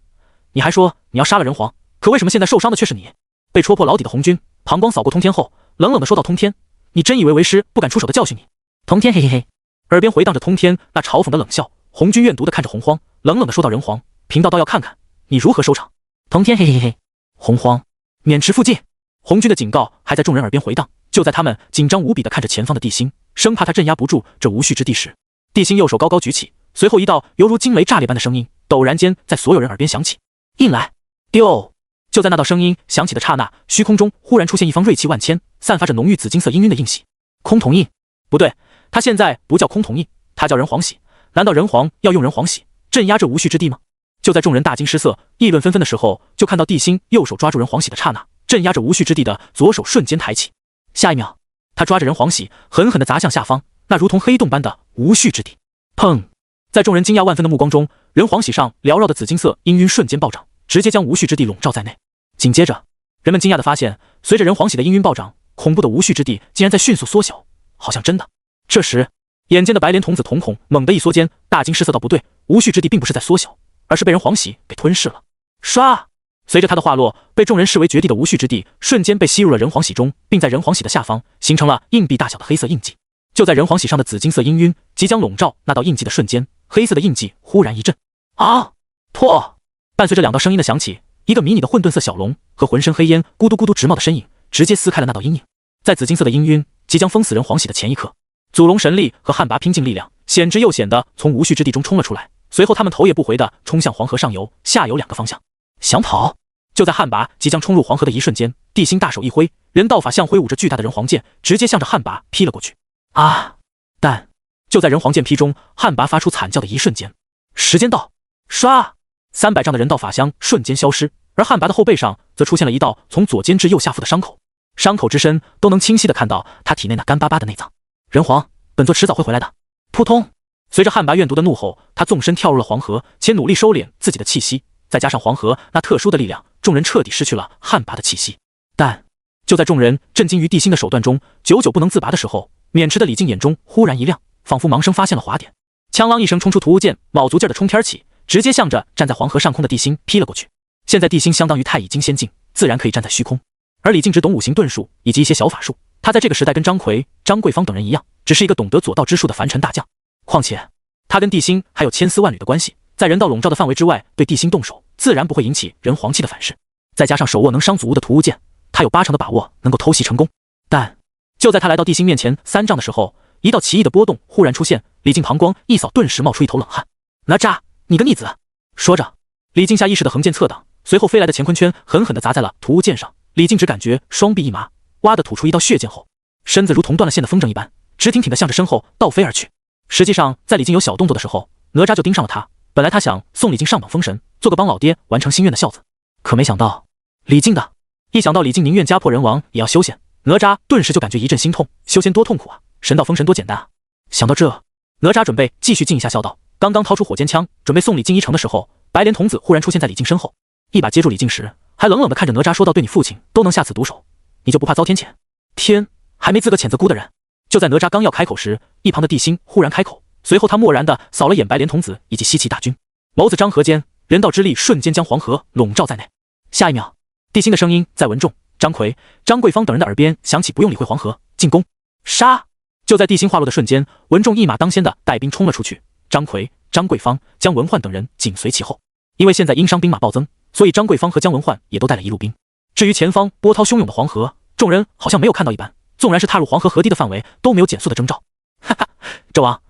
你还说你要杀了人皇，可为什么现在受伤的却是你？被戳破牢底的红军膀胱扫过通天后，冷冷地说道：“通天，你真以为为师不敢出手的教训你？”通天嘿嘿嘿，耳边回荡着通天那嘲讽的冷笑。红军怨毒地看着洪荒，冷冷地说道：“人皇，贫道倒要看看你如何收场。”通天嘿嘿嘿，洪荒，免持附近。红军的警告还在众人耳边回荡。就在他们紧张无比地看着前方的地心，生怕他镇压不住这无序之地时，地心右手高高举起，随后一道犹如惊雷炸裂般的声音陡然间在所有人耳边响起：“硬来！”丢！就在那道声音响起的刹那，虚空中忽然出现一方锐气万千、散发着浓郁紫金色氤氲的印玺。空瞳印？不对，他现在不叫空瞳印，他叫人皇玺。难道人皇要用人皇玺镇压这无序之地吗？就在众人大惊失色、议论纷纷的时候，就看到地心右手抓住人皇玺的刹那，镇压着无序之地的左手瞬间抬起。下一秒，他抓着人皇玺狠狠地砸向下方那如同黑洞般的无序之地。砰！在众人惊讶万分的目光中，人皇玺上缭绕的紫金色氤氲瞬间暴涨，直接将无序之地笼罩在内。紧接着，人们惊讶地发现，随着人皇玺的氤氲暴涨，恐怖的无序之地竟然在迅速缩小，好像真的。这时，眼尖的白莲童子瞳孔猛地一缩间，大惊失色道：“不对，无序之地并不是在缩小，而是被人皇玺给吞噬了。”唰！随着他的话落，被众人视为绝地的无序之地瞬间被吸入了人皇玺中，并在人皇玺的下方形成了硬币大小的黑色印记。就在人皇玺上的紫金色氤氲即将笼罩那道印记的瞬间，黑色的印记忽然一震，啊！破！伴随着两道声音的响起，一个迷你的混沌色小龙和浑身黑烟咕嘟咕嘟直冒的身影直接撕开了那道阴影。在紫金色的氤氲即将封死人皇玺的前一刻，祖龙神力和汉魃拼尽力量，险之又险的从无序之地中冲了出来。随后他们头也不回的冲向黄河上游、下游两个方向。想跑！就在汉魃即将冲入黄河的一瞬间，地心大手一挥，人道法相挥舞着巨大的人皇剑，直接向着汉魃劈了过去。啊！但就在人皇剑劈中，汉魃发出惨叫的一瞬间，时间到，唰！300丈的人道法相瞬间消失，而汉魃的后背上则出现了一道从左肩至右下腹的伤口，伤口之深都能清晰的看到他体内那干巴巴的内脏。人皇，本座迟早会回来的。扑通！随着汉魃怨毒的怒吼，他纵身跳入了黄河，且努力收敛自己的气息。再加上黄河那特殊的力量，众人彻底失去了汉魃的气息。但就在众人震惊于地心的手段中久久不能自拔的时候，渑池的李靖眼中忽然一亮，仿佛盲生发现了滑点，锵啷一声冲出屠无剑，卯足劲的冲天起，直接向着站在黄河上空的地心劈了过去。现在地心相当于太乙金仙境，自然可以站在虚空，而李靖只懂五行遁术以及一些小法术，他在这个时代跟张奎、张桂芳等人一样，只是一个懂得左道之术的凡尘大将。况且他跟地心还有千丝万缕的关系，在人道笼罩的范围之外对地心动手，自然不会引起人皇气的反噬。再加上手握能伤祖屋的屠无剑，他有80%的把握能够偷袭成功。但就在他来到地心面前3丈的时候，一道奇异的波动忽然出现，李靖膀胱一扫，顿时冒出一头冷汗。哪吒，你个逆子！说着，李靖下意识的横剑侧挡，随后飞来的乾坤圈狠狠地砸在了屠无剑上。李靖只感觉双臂一麻，哇的吐出一道血溅后，身子如同断了线的风筝一般，直挺挺地向着身后倒飞而去。实际上，在李靖有小动作的时候，哪吒就盯上了他。本来他想送李靖上榜封神，做个帮老爹完成心愿的孝子，可没想到李靖的，一想到李靖宁愿家破人亡也要修仙，哪吒顿时就感觉一阵心痛。修仙多痛苦啊，神道封神多简单啊！想到这，哪吒准备继续静一下笑道。刚刚掏出火尖枪准备送李靖一程的时候，白莲童子忽然出现在李靖身后，一把接住李靖时，还冷冷地看着哪吒说道：“对你父亲都能下此毒手，你就不怕遭天谴？天还没资格谴责孤的人。”就在哪吒刚要开口时，一旁的地心忽然开口，随后他漠然地扫了眼白莲童子以及西岐大军，眸子张合间，人道之力瞬间将黄河笼罩在内。下一秒，地心的声音在文仲、张奎、张桂芳等人的耳边响起：“不用理会黄河，进攻！”杀！就在地心化落的瞬间，文仲一马当先的带兵冲了出去，张奎、张桂芳、姜文焕等人紧随其后。因为现在殷商兵马暴增，所以张桂芳和姜文焕也都带了一路兵。至于前方波涛汹涌的黄河，众人好像没有看到一般，纵然是踏入黄河河堤的范围，都没有减速的征兆。哈哈，纣王，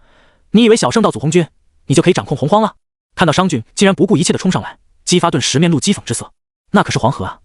你以为小圣道祖红军你就可以掌控洪荒了？看到商俊竟然不顾一切的冲上来，姬发顿时面露讥讽之色。那可是黄河啊，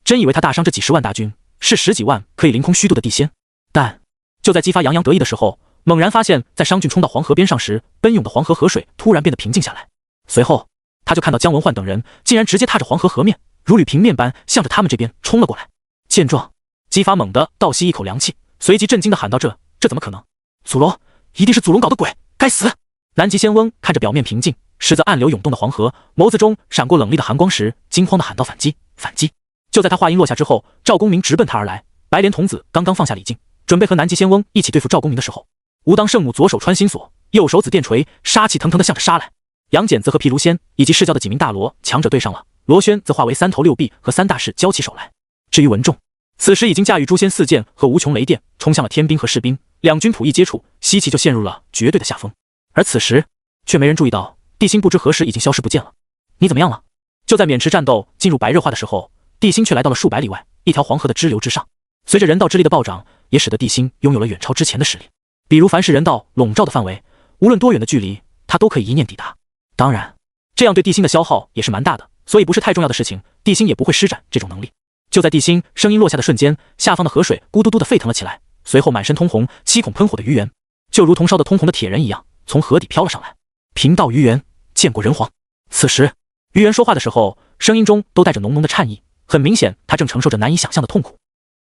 真以为他大商这几十万大军是10几万可以凌空虚度的地仙？但就在姬发洋洋得意的时候，猛然发现在商俊冲到黄河边上时，奔涌的黄河河水突然变得平静下来。随后他就看到姜文焕等人竟然直接踏着黄河河面，如履平面般向着他们这边冲了过来。见状，姬发猛地倒吸一口凉气，随即震惊地喊道：“这怎么可能？祖龙，一定是祖龙搞的鬼！该死！”南极仙翁看着表面平静，实则暗流涌动的黄河，眸子中闪过冷厉的寒光时，惊慌地喊道：“反击！反击！”就在他话音落下之后，赵公明直奔他而来。白莲童子刚刚放下李靖，准备和南极仙翁一起对付赵公明的时候，武当圣母左手穿心锁，右手紫电锤，杀气腾腾地向着杀来。杨戬则和毗卢仙以及释教的几名大罗强者对上了，罗轩则化为3头6臂和3大士交起手来。至于文仲，此时已经驾驭诛仙四剑和无穷雷电，冲向了天兵和士兵，两军甫一接触，西岐就陷入了绝对的下风。而此时，却没人注意到地心不知何时已经消失不见了。你怎么样了？就在渑池战斗进入白热化的时候，地心却来到了数百里外一条黄河的支流之上。随着人道之力的暴涨，也使得地心拥有了远超之前的实力。比如凡是人道笼罩的范围，无论多远的距离，它都可以一念抵达。当然，这样对地心的消耗也是蛮大的，所以不是太重要的事情，地心也不会施展这种能力。就在地心声音落下的瞬间，下方的河水咕嘟嘟的沸腾了起来，随后满身通红、七孔喷火的鱼猿，就如同烧得通红的铁人一样，从河底飘了上来。贫道鱼猿见过人皇。此时，鱼猿说话的时候，声音中都带着浓浓的颤意，很明显他正承受着难以想象的痛苦。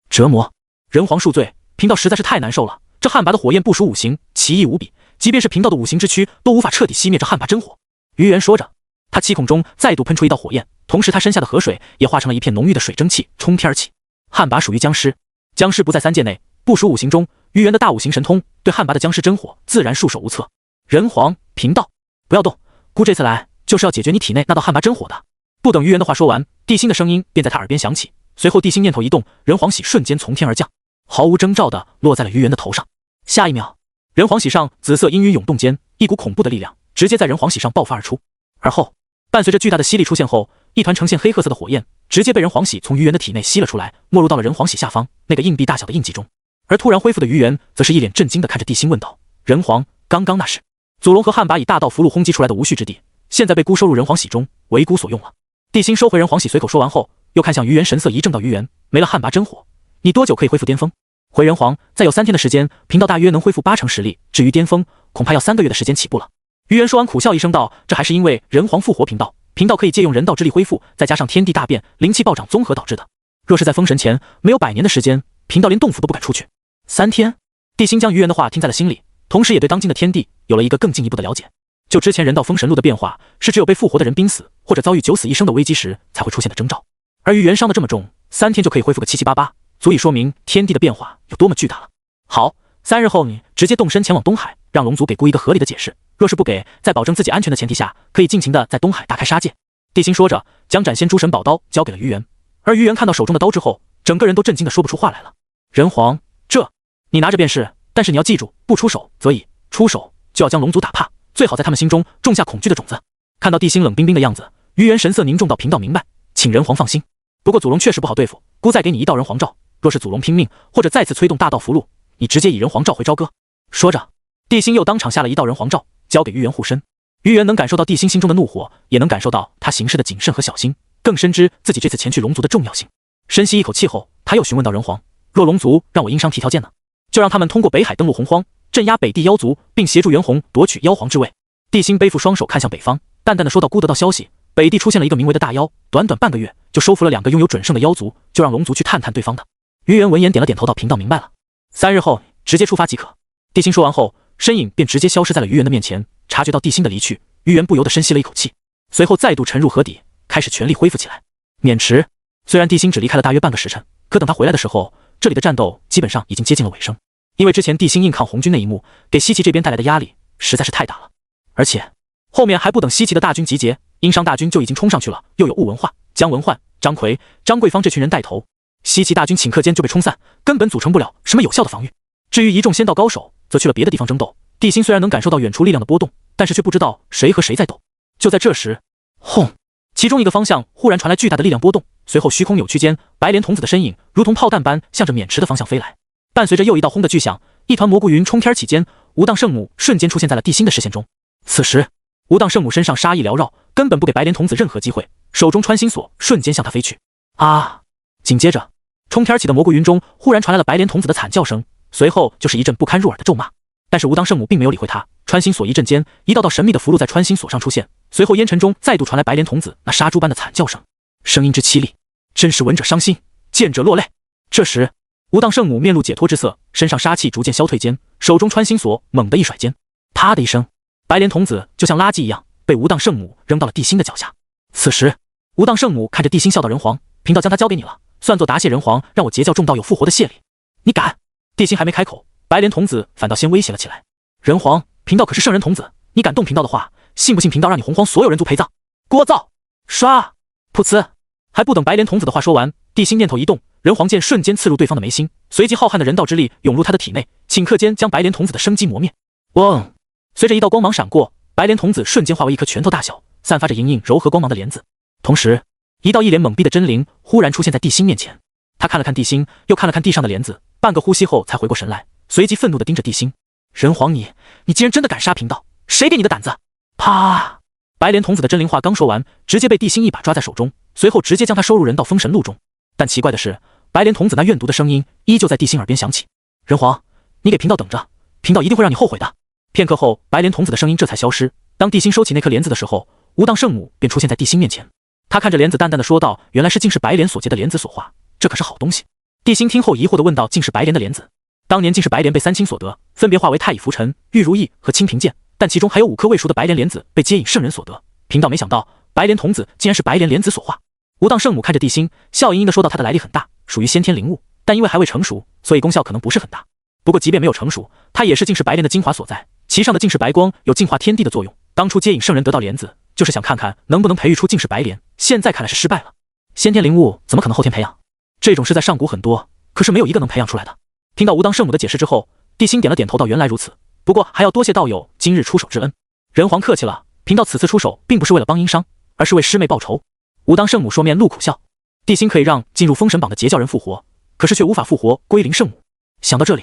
折磨，人皇恕罪，贫道实在是太难受了。这旱魃的火焰不属五行，奇异无比，即便是贫道的五行之躯都无法彻底熄灭这旱魃真火。鱼猿说着，他七孔中再度喷出一道火焰，同时他身下的河水也化成了一片浓郁的水蒸气，冲天而起。旱魃属于僵尸，僵尸不在三界内，不属五行中，鱼猿的大五行神通对旱魃的僵尸真火自然束手无策。人皇，贫道不要动，姑这次来就是要解决你体内那道旱魃真火的。不等鱼猿的话说完，地心的声音便在他耳边响起，随后地心念头一动，人皇玺瞬间从天而降，毫无征兆地落在了鱼猿的头上。下一秒，人皇玺上紫色阴云涌动间，一股恐怖的力量直接在人皇玺上爆发而出。而后，伴随着巨大的吸力出现后，一团呈现黑褐色的火焰直接被人皇玺从鱼猿的体内吸了出来，没入到了人皇玺下方那个硬币大小的印记中。而突然恢复的鱼猿则是一脸震惊地看着地心问道：人皇，刚刚那是？祖龙和旱魃以大道符箓轰击出来的无序之地，现在被孤收入人皇玺中，为孤所用了。地心收回人皇玺，随口说完后，又看向鱼猿，神色一正道：鱼猿，没了旱魃真火，你多久可以恢复巅峰？回人皇，再有3天的时间，贫道大约能恢复80%实力，至于巅峰，恐怕要3个月的时间起步了。鱼猿说完苦笑一声道：这还是因为人皇复活贫道，贫道可以借用人道之力恢复，再加上天地大变、灵气暴涨综合导致的。若是在封神前没有100年的时间，贫道连洞府都不敢出去。3天，地心将鱼猿的话听在了心里，同时也对当今的天地有了一个更进一步的了解。就之前人道封神路的变化，是只有被复活的人濒死或者遭遇9死1生的危机时才会出现的征兆，而鱼猿伤得这么重，3天就可以恢复个七七八八，足以说明天地的变化有多么巨大了。好，3日后你直接动身前往东海，让龙族给姑一个合理的解释，若是不给，在保证自己安全的前提下，可以尽情的在东海大开杀戒。地心说着，将斩仙诸神宝刀交给了鱼猿，而鱼猿看到手中的刀之后，整个人都震惊的说不出话来了。人皇，这你拿着便是，但是你要记住，不出手则已，出手就要将龙族打怕，最好在他们心中种下恐惧的种子。看到地心冷冰冰的样子，鱼猿神色凝重道：贫道明白，请人皇放心。不过祖龙确实不好对付，姑再给你一道人皇罩，若是祖龙拼命或者再次催动大道符箓，你直接以人皇罩回朝歌。说着，地心又当场下了一道人皇罩，交给鱼猿护身。鱼猿能感受到地心心中的怒火，也能感受到他行事的谨慎和小心，更深知自己这次前去龙族的重要性。深吸一口气后，他又询问到：人皇，若龙族让我殷商提条件呢？就让他们通过北海登陆洪荒，镇压北地妖族，并协助袁弘夺取妖皇之位。地心背负双手看向北方，淡淡的说道：姑得到消息，北地出现了一个名为的大妖，短短半个月就收服了2个拥有准圣的妖族，就让龙族去探探对方的。鱼猿闻言点了点头道：贫道明白了，3日后直接出发即可。地心说完后，身影便直接消失在了鱼猿的面前。察觉到地心的离去，鱼猿不由得深吸了一口气，随后再度沉入河底，开始全力恢复起来。渑池虽然地心只离开了大约半个时辰，可等他回来的时候，这里的战斗基本上已经接近了尾声。因为之前地心硬抗红军那一幕，给西岐这边带来的压力实在是太大了，而且后面还不等西岐的大军集结，殷商大军就已经冲上去了，又有雾文化、姜文焕、张奎、张桂芳这群人带头，西岐大军顷刻间就被冲散，根本组成不了什么有效的防御。至于一众仙道高手，则去了别的地方争斗。地心虽然能感受到远处力量的波动，但是却不知道谁和谁在斗。就在这时，轰！其中一个方向忽然传来巨大的力量波动，随后虚空扭曲间，白莲童子的身影如同炮弹般向着渑池的方向飞来。伴随着又一道轰的巨响，一团蘑菇云冲天起间，无当圣母瞬间出现在了地心的视线中。此时，无当圣母身上杀意缭绕，根本不给白莲童子任何机会，手中穿心锁瞬间向他飞去。啊！紧接着，冲天起的蘑菇云中忽然传来了白莲童子的惨叫声，随后就是一阵不堪入耳的咒骂。但是无当圣母并没有理会他，穿心锁一阵间，一道道神秘的符箓在穿心锁上出现，随后烟尘中再度传来白莲童子那杀猪般的惨叫声，声音之凄厉，真是闻者伤心，见者落泪。这时，无当圣母面露解脱之色，身上杀气逐渐消退间，手中穿心锁猛地一甩间，啪的一声，白莲童子就像垃圾一样被无当圣母扔到了地心的脚下。此时，无当圣母看着地心笑道：人皇，贫道将他交给你了，算作答谢人皇让我结教众道友复活的谢礼。你敢？地心还没开口，白莲童子反倒先威胁了起来：人皇，贫道可是圣人童子，你敢动贫道的话，信不信贫道让你洪荒所有人族陪葬？聒噪！唰！噗呲！还不等白莲童子的话说完，地心念头一动，人皇剑瞬间刺入对方的眉心，随即浩瀚的人道之力涌入他的体内，顷刻间将白莲童子的生机磨灭。嗡！随着一道光芒闪过，白莲童子瞬间化为一颗拳头大小，散发着莹莹柔和光芒的莲子。同时，一道一脸懵逼的真灵忽然出现在地心面前。他看了看地心，又看了看地上的莲子，半个呼吸后才回过神来，随即愤怒地盯着地心。人皇你竟然真的敢杀贫道，谁给你的胆子？啪！白莲童子的真灵话刚说完，直接被地心一把抓在手中，随后直接将他收入人道封神录中。但奇怪的是，白莲童子那怨毒的声音依旧在地心耳边响起：人皇，你给贫道等着，贫道一定会让你后悔的。片刻后，白莲童子的声音这才消失。当地心收起那颗莲子的时候，无当圣母便出现在地心面前。他看着莲子淡淡的说道：原来是竟是白莲所结的莲子所化，这可是好东西。地心听后疑惑地问道：竟是白莲的莲子？当年竟是白莲被三清所得，分别化为太乙浮尘、玉如意和清平剑，但其中还有5颗未熟的白莲莲子被接引圣人所得。贫道没想到白莲童子竟然是白莲莲子所化。无当圣母看着地心，笑盈盈地说道：它的来历很大，属于先天灵物，但因为还未成熟，所以功效可能不是很大。不过即便没有成熟，它也是竟是白莲的精华所在，其上的竟是白光有净化天地的作用。当初接引圣人得到莲子，就是想看看能不能培育出竟是白莲，现在看来是失败了。先天灵物怎么可能后天培养？这种是在上古很多，可是没有一个能培养出来的。听到无当圣母的解释之后，地心点了点头道：原来如此，不过还要多谢道友今日出手之恩。人皇客气了，贫道此次出手并不是为了帮殷商，而是为师妹报仇。无当圣母说面露苦笑。地心可以让进入封神榜的截教人复活，可是却无法复活归灵圣母。想到这里，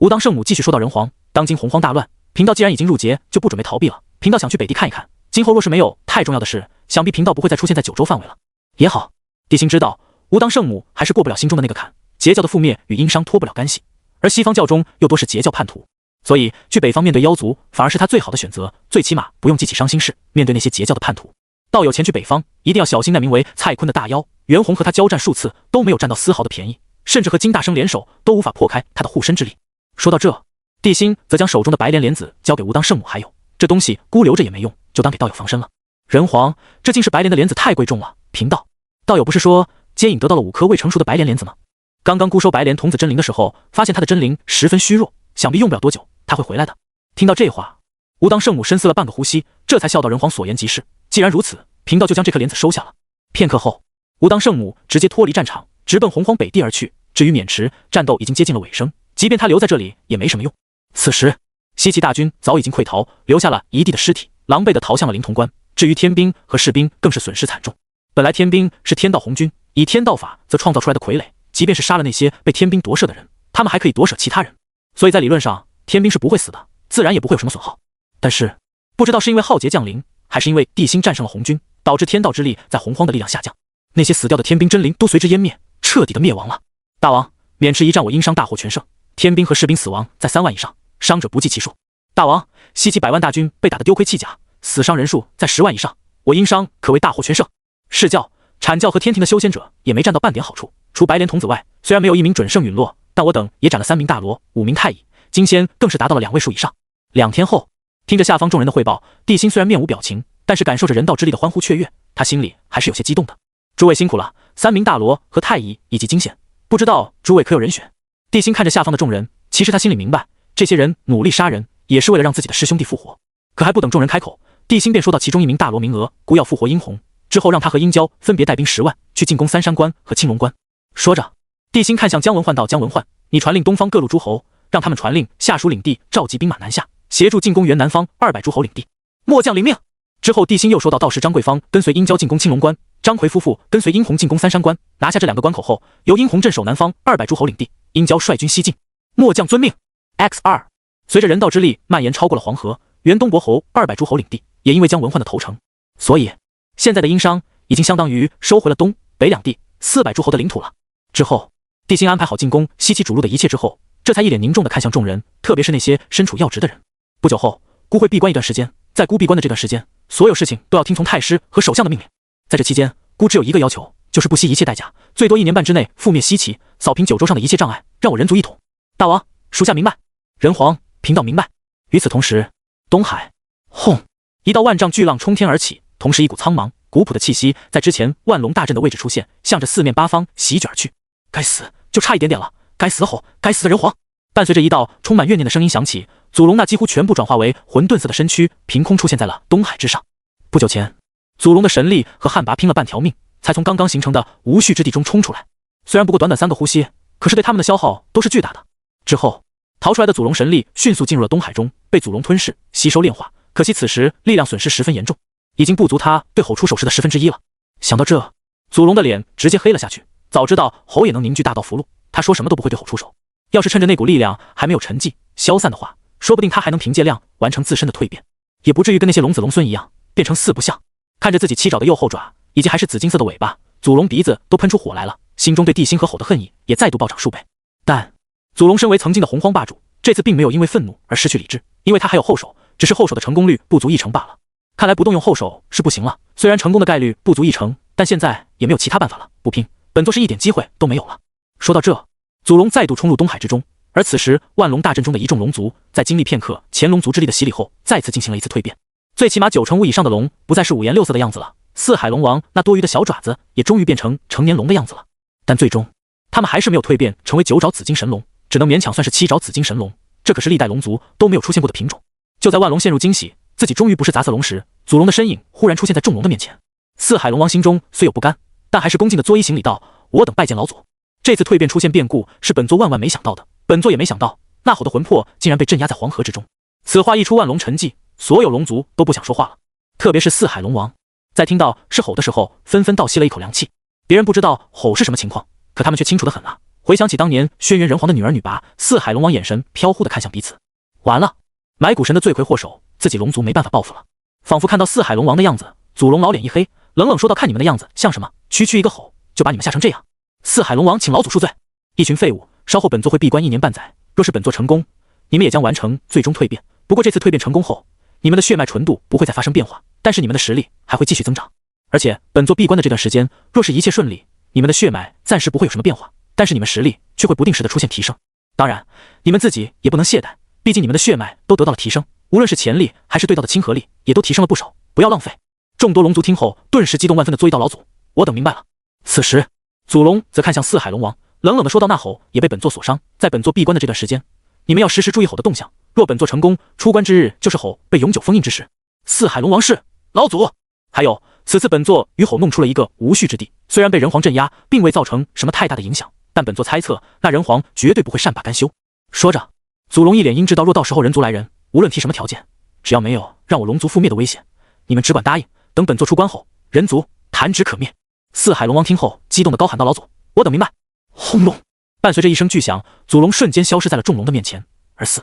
无当圣母继续说道：人皇，当今洪荒大乱，贫道既然已经入劫，就不准备逃避了。贫道想去北地看一看，今后若是没有太重要的事，想必贫道不会再出现在九州范围了。也好，地心知道无当圣母还是过不了心中的那个坎，截教的覆灭与殷商脱不了干系，而西方教中又多是截教叛徒，所以去北方面对妖族反而是他最好的选择，最起码不用记起伤心事。面对那些截教的叛徒，道友前去北方一定要小心那名为蔡坤的大妖。袁弘和他交战数次都没有占到丝毫的便宜，甚至和金大生联手都无法破开他的护身之力。说到这，地心则将手中的白莲莲子交给无当圣母，还有这东西孤留着也没用，就当给道友防身了。人皇，这竟是白莲的莲子太贵重了，贫道道友不是说接引得到了5颗未成熟的白莲莲子吗？刚刚孤收白莲童子真灵的时候，发现他的真灵十分虚弱，想必用不了多久他会回来的。听到这话，无当圣母深思了半个呼吸，这才笑道：人皇所言极是，既然如此，贫道就将这颗莲子收下了。片刻后，无当圣母直接脱离战场，直奔洪荒北地而去。至于渑池，战斗已经接近了尾声，即便他留在这里也没什么用。此时西岐大军早已经溃逃，留下了一地的尸体，狼狈地逃向了灵潼关。至于天兵和士兵更是损失惨重。本来天兵是天道红军，以天道法则创造出来的傀儡，即便是杀了那些被天兵夺舍的人，他们还可以夺舍其他人，所以在理论上天兵是不会死的，自然也不会有什么损耗。但是不知道是因为浩劫降临，还是因为地心战胜了红军，导致天道之力在洪荒的力量下降，那些死掉的天兵真灵都随之湮灭，彻底的灭亡了。大王，渑池一战我殷商大获全胜，天兵和士兵死亡在3万以上，伤者不计其数。大王，西岐100万大军被打得丢盔弃甲，死伤人数在10万以上，我殷商可谓大获全胜。释教、阐教和天庭的修仙者也没占到半点好处，除白莲童子外，虽然没有1名准圣陨落，但我等也斩了3名大罗、5名太乙，金仙更是达到了2位数以上。2天后，听着下方众人的汇报，地心虽然面无表情，但是感受着人道之力的欢呼雀跃，他心里还是有些激动的。诸位辛苦了，3名大罗和太乙以及金仙，不知道诸位可有人选？地心看着下方的众人，其实他心里明白，这些人努力杀人也是为了让自己的师兄弟复活。可还不等众人开口，地心便说到其中1名大罗名额孤要复活殷红，之后让他和殷郊分别带兵10万去进攻三山关和青龙关。说着，地心看向姜文焕道：姜文焕，你传令东方各路诸侯，让他们传令下属领地召集兵马南下，协助进攻原南方200诸侯领地。末将领命。之后地心又说到，道士张贵芳跟随殷郊进攻青龙关，张奎夫妇跟随殷红进攻三山关，拿下这2个关口后，由殷红镇守南方200诸侯领地，殷郊率军西进。末将遵命。X2。随着人道之力蔓延超过了黄河，原东伯侯200诸侯领地也因为姜文焕的投诚，所以现在的殷商已经相当于收回了东北2地400诸侯的领土了。之后地心安排好进攻西岐主路的一切之后，这才一脸凝重地看向众人，特别是那些身处要职的人。不久后，孤会闭关一段时间，在孤闭关的这段时间，所有事情都要听从太师和首相的命令。在这期间，孤只有一个要求，就是不惜一切代价，最多1年半之内覆灭西岐，扫平九州上的一切障碍，让我人族一统。大王，属下明白。人皇，贫道明白。与此同时，东海，轰！一道万丈巨浪冲天而起，同时一股苍茫古朴的气息在之前万龙大阵的位置出现，向着四面八方席卷而去。该死，就差一点点了！该死的吼！该死的人皇！伴随着一道充满怨念的声音响起，祖龙那几乎全部转化为混沌色的身躯凭空出现在了东海之上。不久前，祖龙的神力和旱魃拼了半条命，才从刚刚形成的无序之地中冲出来。虽然不过短短3个呼吸，可是对他们的消耗都是巨大的。之后，逃出来的祖龙神力迅速进入了东海中，被祖龙吞噬、吸收、炼化。可惜此时力量损失十分严重，已经不足他对吼出手时的1/10了。想到这，祖龙的脸直接黑了下去。早知道吼也能凝聚大道符箓，他说什么都不会对吼出手。要是趁着那股力量还没有沉寂消散的话，说不定他还能凭借量完成自身的蜕变，也不至于跟那些龙子龙孙一样变成4不像。看着自己7爪的右后爪以及还是紫金色的尾巴，祖龙鼻子都喷出火来了，心中对地心和吼的恨意也再度暴涨数倍。但祖龙身为曾经的洪荒霸主，这次并没有因为愤怒而失去理智，因为他还有后手，只是后手的成功率不足1成罢了。看来不动用后手是不行了，虽然成功的概率不足1成，但现在也没有其他办法了，不拼，本座是一点机会都没有了。说到这，祖龙再度冲入东海之中，而此时万龙大阵中的一众龙族在经历片刻乾龙族之力的洗礼后，再次进行了一次蜕变。最起码9成5以上的龙不再是5颜6色的样子了，四海龙王那多余的小爪子也终于变成成年龙的样子了。但最终他们还是没有蜕变成为9爪紫金神龙，只能勉强算是7爪紫金神龙，这可是历代龙族都没有出现过的品种。就在万龙陷入惊喜，自己终于不是杂色龙时，祖龙的身影忽然出现在众龙的面前。四海龙王心中虽有不甘，但还是恭敬的作揖行礼道：“我等拜见老祖。”这次蜕变出现变故，是本座万万没想到的。本座也没想到，那吼的魂魄竟然被镇压在黄河之中。此话一出，万龙沉寂，所有龙族都不想说话了。特别是四海龙王，在听到是吼的时候，纷纷倒吸了一口凉气。别人不知道吼是什么情况，可他们却清楚得很啊。回想起当年轩辕人皇的女儿女拔，四海龙王眼神飘忽地看向彼此。完了，埋骨神的罪魁祸首，自己龙族没办法报复了。仿佛看到四海龙王的样子，祖龙老脸一黑，冷冷说道：“看你们的样子像什么？区区一个吼就把你们吓成这样！四海龙王，请老祖恕罪！一群废物，稍后本座会闭关1年半载，若是本座成功，你们也将完成最终蜕变。不过这次蜕变成功后，你们的血脉纯度不会再发生变化，但是你们的实力还会继续增长。而且本座闭关的这段时间，若是一切顺利，你们的血脉暂时不会有什么变化，但是你们实力却会不定时的出现提升。当然，你们自己也不能懈怠，毕竟你们的血脉都得到了提升，无论是潜力还是对道的亲和力，也都提升了不少，不要浪费。”众多龙族听后，顿时激动万分的作揖道：“老祖，我等明白了。”此时，祖龙则看向四海龙王，冷冷的说道：“那吼也被本座所伤，在本座闭关的这段时间，你们要时时注意吼的动向。若本座成功，出关之日就是吼被永久封印之时。”四海龙王是老祖。还有，此次本座与吼弄出了一个无序之地，虽然被人皇镇压，并未造成什么太大的影响，但本座猜测那人皇绝对不会善罢甘休。说着，祖龙一脸阴知道，若到时候人族来人，无论提什么条件，只要没有让我龙族覆灭的危险，你们只管答应。等本座出关后，人族弹指可灭。四海龙王听后，激动的高喊道：“老祖，我等明白！”轰隆，伴随着一声巨响，祖龙瞬间消失在了众龙的面前，而四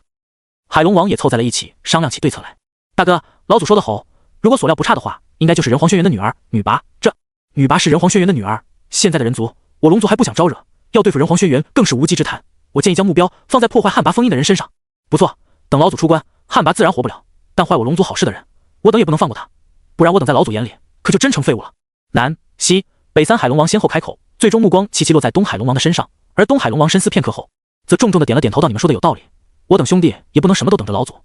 海龙王也凑在了一起，商量起对策来。大哥，老祖说的吼，如果所料不差的话，应该就是人皇轩辕的女儿女拔。这女拔是人皇轩辕的女儿，现在的人族，我龙族还不想招惹，要对付人皇轩辕更是无稽之谈。我建议将目标放在破坏汉拔封印的人身上。不错，等老祖出关，汉拔自然活不了，但坏我龙族好事的人，我等也不能放过他。不然我等在老祖眼里可就真成废物了。南、西、北3海龙王先后开口，最终目光齐齐落在东海龙王的身上，而东海龙王深思片刻后，则重重的点了点头道：“你们说的有道理，我等兄弟也不能什么都等着老祖，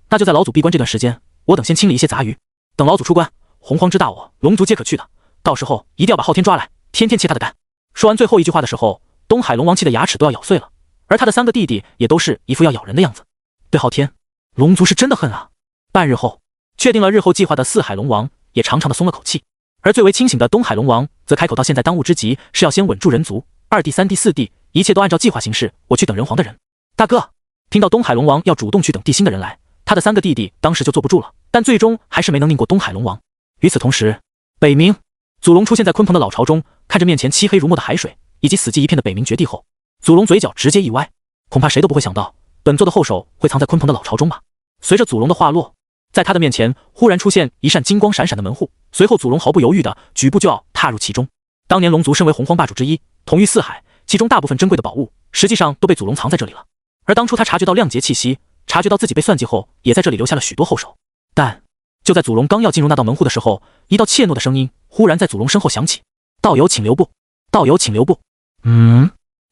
那就在老祖闭关这段时间，我等先清理一些杂鱼，等老祖出关，洪荒之大我龙族皆可去的，到时候一定要把昊天抓来，天天切他的肝。”说完最后一句话的时候，东海龙王气的牙齿都要咬碎了，而他的3个弟弟也都是一副要咬人的样子。对昊天，龙族是真的恨啊。半日后，确定了日后计划的四海龙王也长长的松了口气，而最为清醒的东海龙王则开口道：“现在当务之急是要先稳住人族，2弟、3弟、4弟，一切都按照计划行事，我去等人皇的人。”大哥，听到东海龙王要主动去等地心的人来，他的3个弟弟当时就坐不住了，但最终还是没能拧过东海龙王。与此同时，北冥祖龙出现在鲲鹏的老巢中，看着面前漆黑如墨的海水以及死寂一片的北冥绝地后，祖龙嘴角直接一歪，恐怕谁都不会想到本座的后手会藏在鲲鹏的老巢中吧。随着祖龙的话落，在他的面前忽然出现一扇金光闪闪的门户，随后祖龙毫不犹豫的举步就要踏入其中。当年龙族身为洪荒霸主之一，统御四海，其中大部分珍贵的宝物实际上都被祖龙藏在这里了。而当初他察觉到亮劫气息，察觉到自己被算计后，也在这里留下了许多后手。但就在祖龙刚要进入那道门户的时候，一道怯懦的声音忽然在祖龙身后响起：“道友请留步，道友请留步。”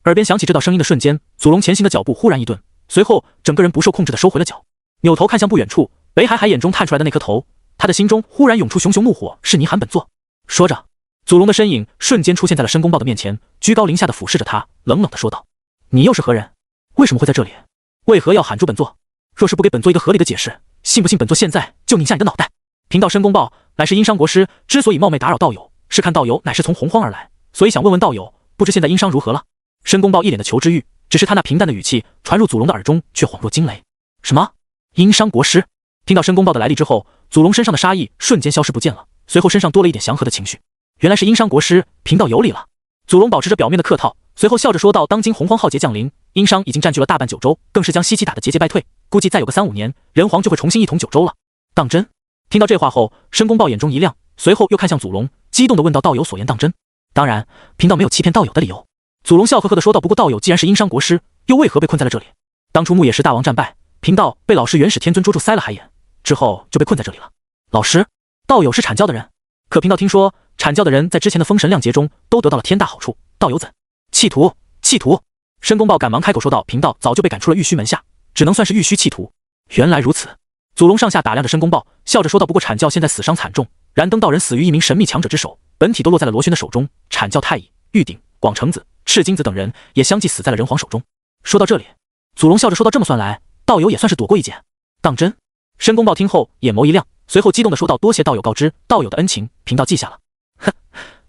耳边响起这道声音的瞬间，祖龙前行的脚步忽然一顿，随后整个人不受控制的收回了脚，扭头看向不远处北海海眼中探出来的那颗头，他的心中忽然涌出熊熊怒火：“是你喊本座！”说着，祖龙的身影瞬间出现在了申公豹的面前，居高临下的俯视着他，冷冷的说道：“你又是何人？为什么会在这里？为何要喊住本座？若是不给本座一个合理的解释，信不信本座现在就拧下你的脑袋？”贫道申公豹乃是殷商国师，之所以冒昧打扰道友，是看道友乃是从洪荒而来，所以想问问道友，不知现在殷商如何了？申公豹一脸的求知欲，只是他那平淡的语气传入祖龙的耳中，却恍若惊雷。什么？殷商国师？听到申公豹的来历之后，祖龙身上的杀意瞬间消失不见了，随后身上多了一点祥和的情绪。原来是殷商国师，贫道有礼了。祖龙保持着表面的客套，随后笑着说道：“当今洪荒浩劫降临，殷商已经占据了大半九州，更是将西岐打得节节败退，估计再有个3-5年，人皇就会重新一统九州了。”当真？听到这话后，申公豹眼中一亮，随后又看向祖龙，激动地问道：“道友所言当真？”当然，贫道没有欺骗道友的理由。祖龙笑呵呵地说道：“不过道友既然是殷商国师，又为何被困在了这里？当初牧野石大王战败，贫道被老师元始天尊捉住塞了海眼，之后就被困在这里了。老师，道友是阐教的人，可贫道听说阐教的人在之前的封神亮劫中都得到了天大好处，道友怎？弃徒？弃徒？”申公豹赶忙开口说道：“贫道早就被赶出了玉虚门下，只能算是玉虚弃徒。”原来如此。祖龙上下打量着申公豹，笑着说道：“不过阐教现在死伤惨重，燃灯道人死于一名神秘强者之手，本体都落在了罗轩的手中，阐教太乙、玉鼎、广成子、赤金子等人也相继死在了人皇手中。”说到这里，祖龙笑着说道：“这么算来，道友也算是躲过一劫。”当真？申公豹听后眼眸一亮，随后激动地说道：“多谢道友告知，道友的恩情贫道记下了。”哼，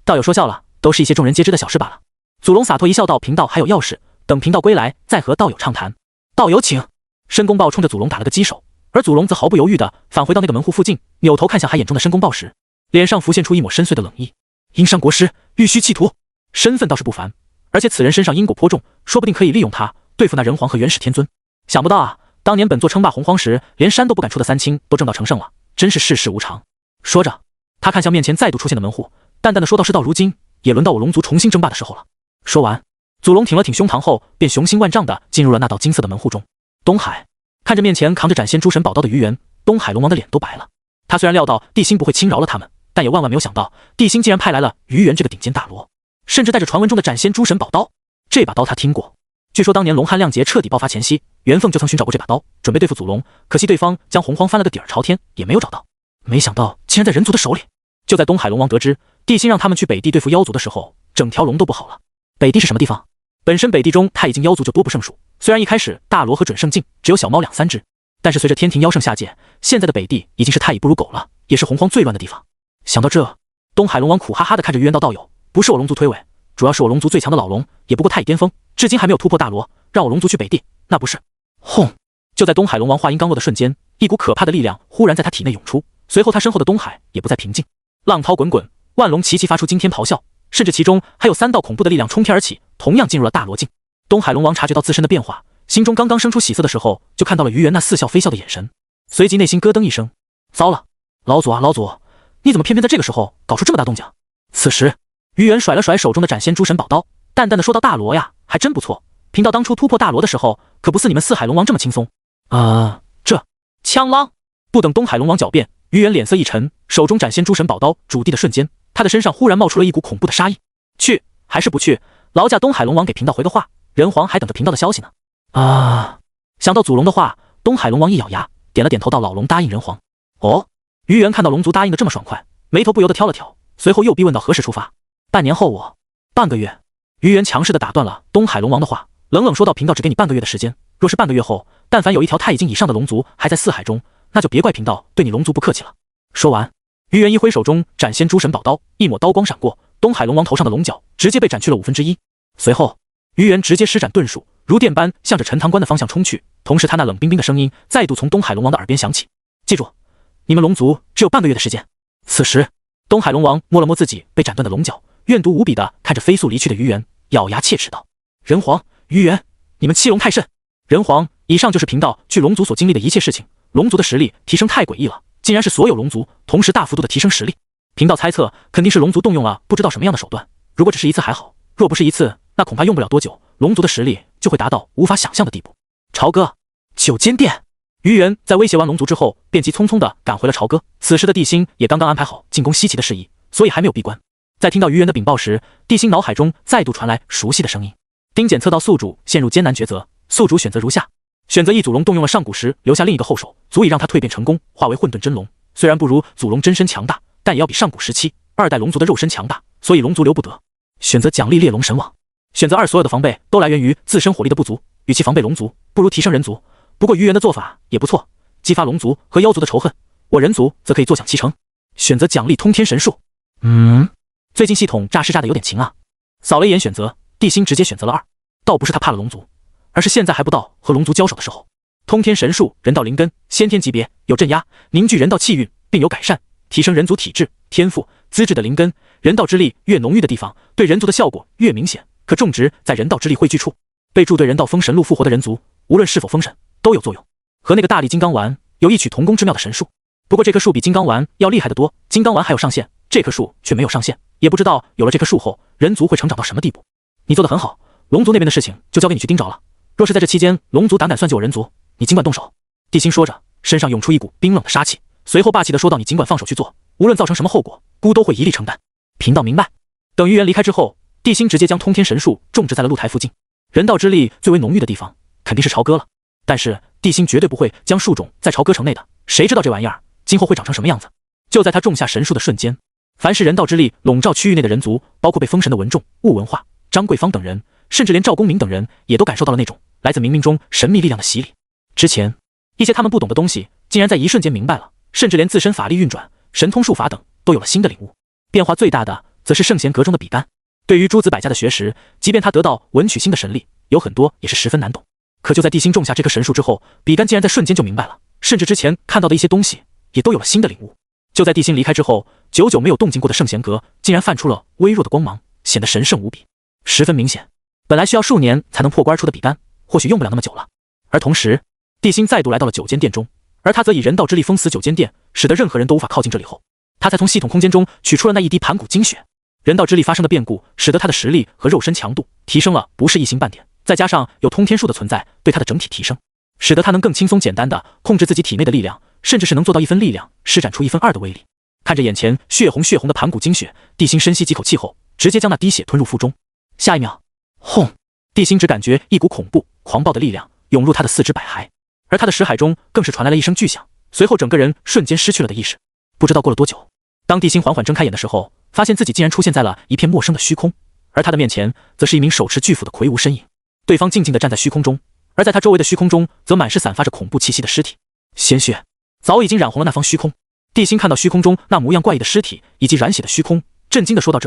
道友说笑了，都是一些众人皆知的小事罢了。祖龙洒脱一笑道：“贫道还有要事，等贫道归来再和道友畅谈。”道友请。申公豹冲着祖龙打了个击手，而祖龙则毫不犹豫地返回到那个门户附近，扭头看向海眼中的申公豹时，脸上浮现出一抹深邃的冷意。殷商国师，玉虚弃徒，身份倒是不凡，而且此人身上因果颇重，说不定可以利用他对付那人皇和元始天尊。想不到啊，当年本座称霸洪荒时，连山都不敢出的三清都挣到成圣了，真是世事无常。说着，他看向面前再度出现的门户，淡淡的说道：“事到如今，也轮到我龙族重新争霸的时候了。”说完，祖龙挺了挺胸膛后，便雄心万丈地进入了那道金色的门户中。东海看着面前扛着斩仙诸神宝刀的鱼猿，东海龙王的脸都白了。他虽然料到地心不会轻饶了他们，但也万万没有想到地心竟然派来了鱼猿这个顶尖大罗，甚至带着传闻中的斩仙诸神宝刀。这把刀他听过，据说当年龙汉亮劫彻底爆发前夕，袁凤就曾寻找过这把刀，准备对付祖龙，可惜对方将洪荒翻了个底儿朝天，也没有找到。没想到竟然在人族的手里。就在东海龙王得知地心让他们去北地对付妖族的时候，整条龙都不好了。北地是什么地方？本身北地中他已经妖族就多不胜数，虽然一开始大罗和准圣境只有小猫2-3只，但是随着天庭妖圣下界，现在的北地已经是太乙不如狗了，也是洪荒最乱的地方。想到这，东海龙王苦哈哈地看着鱼猿道：“道友，不是我龙族推诿，主要是我龙族最强的老龙也不过太乙巅峰，至今还没有突破大罗，让我龙族去北地，那不是……”轰！就在东海龙王话音刚落的瞬间，一股可怕的力量忽然在他体内涌出，随后他身后的东海也不再平静，浪涛滚滚，万龙齐齐发出惊天咆哮，甚至其中还有3道恐怖的力量冲天而起，同样进入了大罗境。东海龙王察觉到自身的变化，心中刚刚生出喜色的时候，就看到了鱼猿那似笑非笑的眼神，随即内心咯噔一声：糟了，老祖啊老祖，你怎么偏偏在这个时候搞出这么大动静？此时，鱼猿甩了甩手中的斩仙诸神宝刀，淡淡的说道：“大罗呀，还真不错，贫道当初突破大罗的时候，可不似你们四海龙王这么轻松。这枪啷！”不等东海龙王狡辩，鱼猿脸色一沉，手中斩仙诸神宝刀主地的瞬间，他的身上忽然冒出了一股恐怖的杀意。去还是不去？劳驾东海龙王给贫道回个话，人皇还等着贫道的消息呢。想到祖龙的话，东海龙王一咬牙，点了点头道：“老龙答应人皇。”哦，鱼猿看到龙族答应的这么爽快，眉头不由得挑了挑，随后又逼问到：“何时出发？”半年后半个月。鱼猿强势的打断了东海龙王的话，冷冷说道：“贫道只给你半个月的时间，若是半个月后，但凡有一条太乙境以上的龙族还在四海中，那就别怪贫道对你龙族不客气了。”说完，鱼猿一挥手中斩仙诸神宝刀，一抹刀光闪过，东海龙王头上的龙角直接被斩去了1/5。随后，鱼猿直接施展遁术，如电般向着陈塘关的方向冲去，同时他那冷冰冰的声音再度从东海龙王的耳边响起：“记住，你们龙族只有半个月的时间。”此时，东海龙王摸了摸自己被斩断的龙角，怨毒无比的看着飞速离去的鱼猿，咬牙切齿道：“人皇，鱼猿，你们欺龙太甚！人皇，以上就是贫道去龙族所经历的一切事情。龙族的实力提升太诡异了，竟然是所有龙族同时大幅度的提升实力。贫道猜测，肯定是龙族动用了不知道什么样的手段。如果只是一次还好，若不是一次，那恐怕用不了多久，龙族的实力就会达到无法想象的地步。”朝歌，九间殿。鱼猿在威胁完龙族之后，便急匆匆地赶回了朝歌。此时的地心也刚刚安排好进攻西岐的事宜，所以还没有闭关。在听到鱼猿的禀报时，地心脑海中再度传来熟悉的声音。丁检测到宿主陷入艰难抉择，宿主选择如下：选择一祖龙动用了上古时留下另一个后手，足以让他蜕变成功，化为混沌真龙。虽然不如祖龙真身强大，但也要比上古时期2代龙族的肉身强大，所以龙族留不得。选择奖励猎龙神网。选择2，所有的防备都来源于自身火力的不足，与其防备龙族，不如提升人族。不过鱼猿的做法也不错，激发龙族和妖族的仇恨，我人族则可以坐享其成。选择奖励通天神术。最近系统诈尸诈的有点勤啊。扫了一眼选择，地心直接选择了2。倒不是他怕了龙族，而是现在还不到和龙族交手的时候。通天神术，人道灵根，先天级别，有镇压、凝聚人道气运，并有改善、提升人族体质、天赋、资质的灵根。人道之力越浓郁的地方，对人族的效果越明显。可种植在人道之力汇聚处，被助对人道封神路复活的人族，无论是否封神，都有作用。和那个大力金刚丸有异曲同工之妙的神术。不过这棵树比金刚丸要厉害得多，金刚丸还有上限，这棵树却没有上限。也不知道有了这棵树后，人族会成长到什么地步。你做得很好，龙族那边的事情就交给你去盯着了。若是在这期间龙族胆敢算计我人族，你尽管动手。地心说着，身上涌出一股冰冷的杀气，随后霸气地说道：“你尽管放手去做，无论造成什么后果，姑都会一力承担。”贫道明白。等鱼猿离开之后，地心直接将通天神树种植在了露台附近。人道之力最为浓郁的地方，肯定是朝歌了。但是地心绝对不会将树种在朝歌城内的，谁知道这玩意儿今后会长成什么样子？就在他种下神树的瞬间，凡是人道之力笼罩区域内的人族，包括被封神的文仲、雾文化、张桂芳等人，甚至连赵公明等人，也都感受到了那种来自冥冥中神秘力量的洗礼。之前一些他们不懂的东西，竟然在一瞬间明白了，甚至连自身法力运转、神通术法等都有了新的领悟。变化最大的，则是圣贤阁中的比干。对于诸子百家的学识，即便他得到文曲星的神力，有很多也是十分难懂。可就在地心种下这棵神树之后，比干竟然在瞬间就明白了，甚至之前看到的一些东西，也都有了新的领悟。就在地心离开之后，久久没有动静过的圣贤阁，竟然泛出了微弱的光芒，显得神圣无比，十分明显。本来需要数年才能破关出的比干，或许用不了那么久了。而同时，地心再度来到了九间殿中，而他则以人道之力封死九间殿，使得任何人都无法靠近这里后，他才从系统空间中取出了那一滴盘古精血。人道之力发生的变故，使得他的实力和肉身强度提升了不是一星半点，再加上有通天术的存在对他的整体提升，使得他能更轻松简单的控制自己体内的力量，甚至是能做到1分力量施展出1分2的威力。看着眼前血红的盘古精血，地心深吸几口气后，直接将那滴血吞入腹中。下一秒，轰！地心只感觉一股恐怖狂暴的力量涌入他的四肢百骸，而他的识海中更是传来了一声巨响，随后整个人瞬间失去了的意识。不知道过了多久，当地心缓缓睁开眼的时候，发现自己竟然出现在了一片陌生的虚空，而他的面前则是一名手持巨斧的魁梧身影。对方静静地站在虚空中，而在他周围的虚空中则满是散发着恐怖气息的尸体，鲜血早已经染红了那方虚空。地心看到虚空中那模样怪异的尸体以及染血的虚空，震惊地说道：“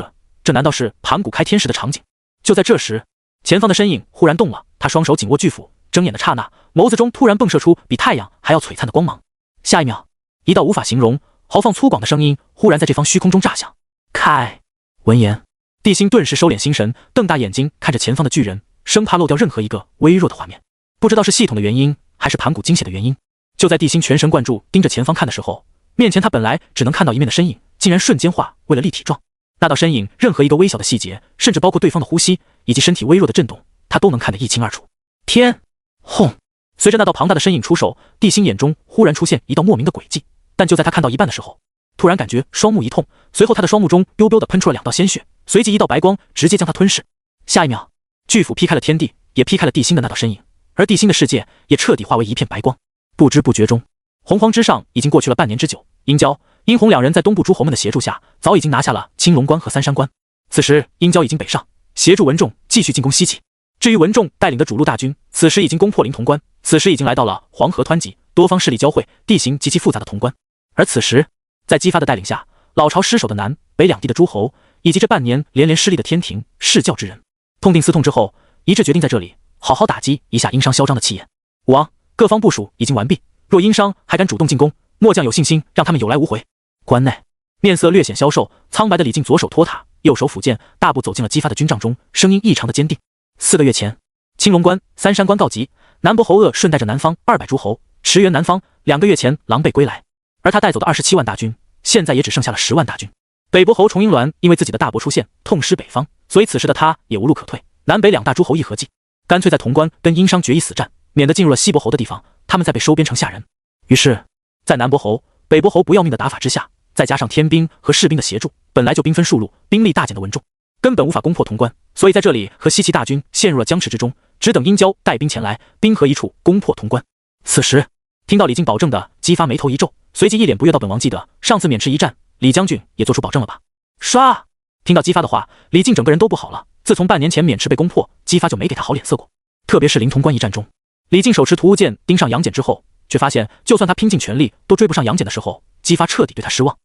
这难道是盘古开天时的场景？”就在这时，前方的身影忽然动了，他双手紧握巨斧，睁眼的刹那，眸子中突然迸射出比太阳还要璀璨的光芒。下一秒，一道无法形容、豪放粗犷的声音忽然在这方虚空中炸响。开！闻言，地心顿时收敛心神，瞪大眼睛看着前方的巨人，生怕漏掉任何一个微弱的画面。不知道是系统的原因，还是盘古精血的原因，就在地心全神贯注盯着前方看的时候，面前他本来只能看到一面的身影，竟然瞬间化为了立体状。那道身影任何一个微小的细节，甚至包括对方的呼吸以及身体微弱的震动，他都能看得一清二楚。天！轰！随着那道庞大的身影出手，地心眼中忽然出现一道莫名的轨迹，但就在他看到一半的时候，突然感觉双目一痛，随后他的双目中彪彪地喷出了2道鲜血，随即一道白光直接将他吞噬。下一秒，巨斧劈开了天地，也劈开了地心的那道身影，而地心的世界也彻底化为一片白光。不知不觉中，洪荒之上已经过去了半年之久。殷郊、殷红两人在东部诸侯们的协助下，早已经拿下了青龙关和三山关。此时殷郊已经北上，协助文仲继续进攻西岐。至于文仲带领的主路大军，此时已经攻破临潼关，此时已经来到了黄河湍急、多方势力交汇、地形极其复杂的潼关。而此时，在姬发的带领下，老巢失守的南北两地的诸侯，以及这半年连连失利的天庭、释教之人，痛定思痛之后，一致决定在这里好好打击一下殷商嚣张的气焰。武王，各方部署已经完毕，若殷商还敢主动进攻，末将有信心让他们有来无回。关内，面色略显消瘦、苍白的李靖左手托塔，右手抚剑，大步走进了姬发的军帐中，声音异常的坚定。4个月前，青龙关、三山关告急，南伯侯鄂顺带着南方200诸侯驰援南方，2个月前狼狈归来，而他带走的27万大军，现在也只剩下了10万大军。北伯侯重英鸾因为自己的大伯出现，痛失北方，所以此时的他也无路可退。南北2大诸侯一合计，干脆在潼关跟殷商决一死战，免得进入了西伯侯的地方，他们再被收编成下人。于是，在南伯侯、北伯侯不要命的打法之下，再加上天兵和士兵的协助，本来就兵分数路、兵力大减的文仲，根本无法攻破潼关，所以在这里和西岐大军陷入了僵持之中，只等殷郊带兵前来，兵合一处，攻破潼关。此时，听到李靖保证的，姬发眉头一皱，随即一脸不悦道：“本王记得上次渑池一战，李将军也做出保证了吧？”唰！听到姬发的话，李靖整个人都不好了。自从半年前渑池被攻破，姬发就没给他好脸色过。特别是临潼关一战中，李靖手持屠物剑盯上杨戬之后，却发现就算他拼尽全力都追不上杨戬的时候，姬发彻底对他失望。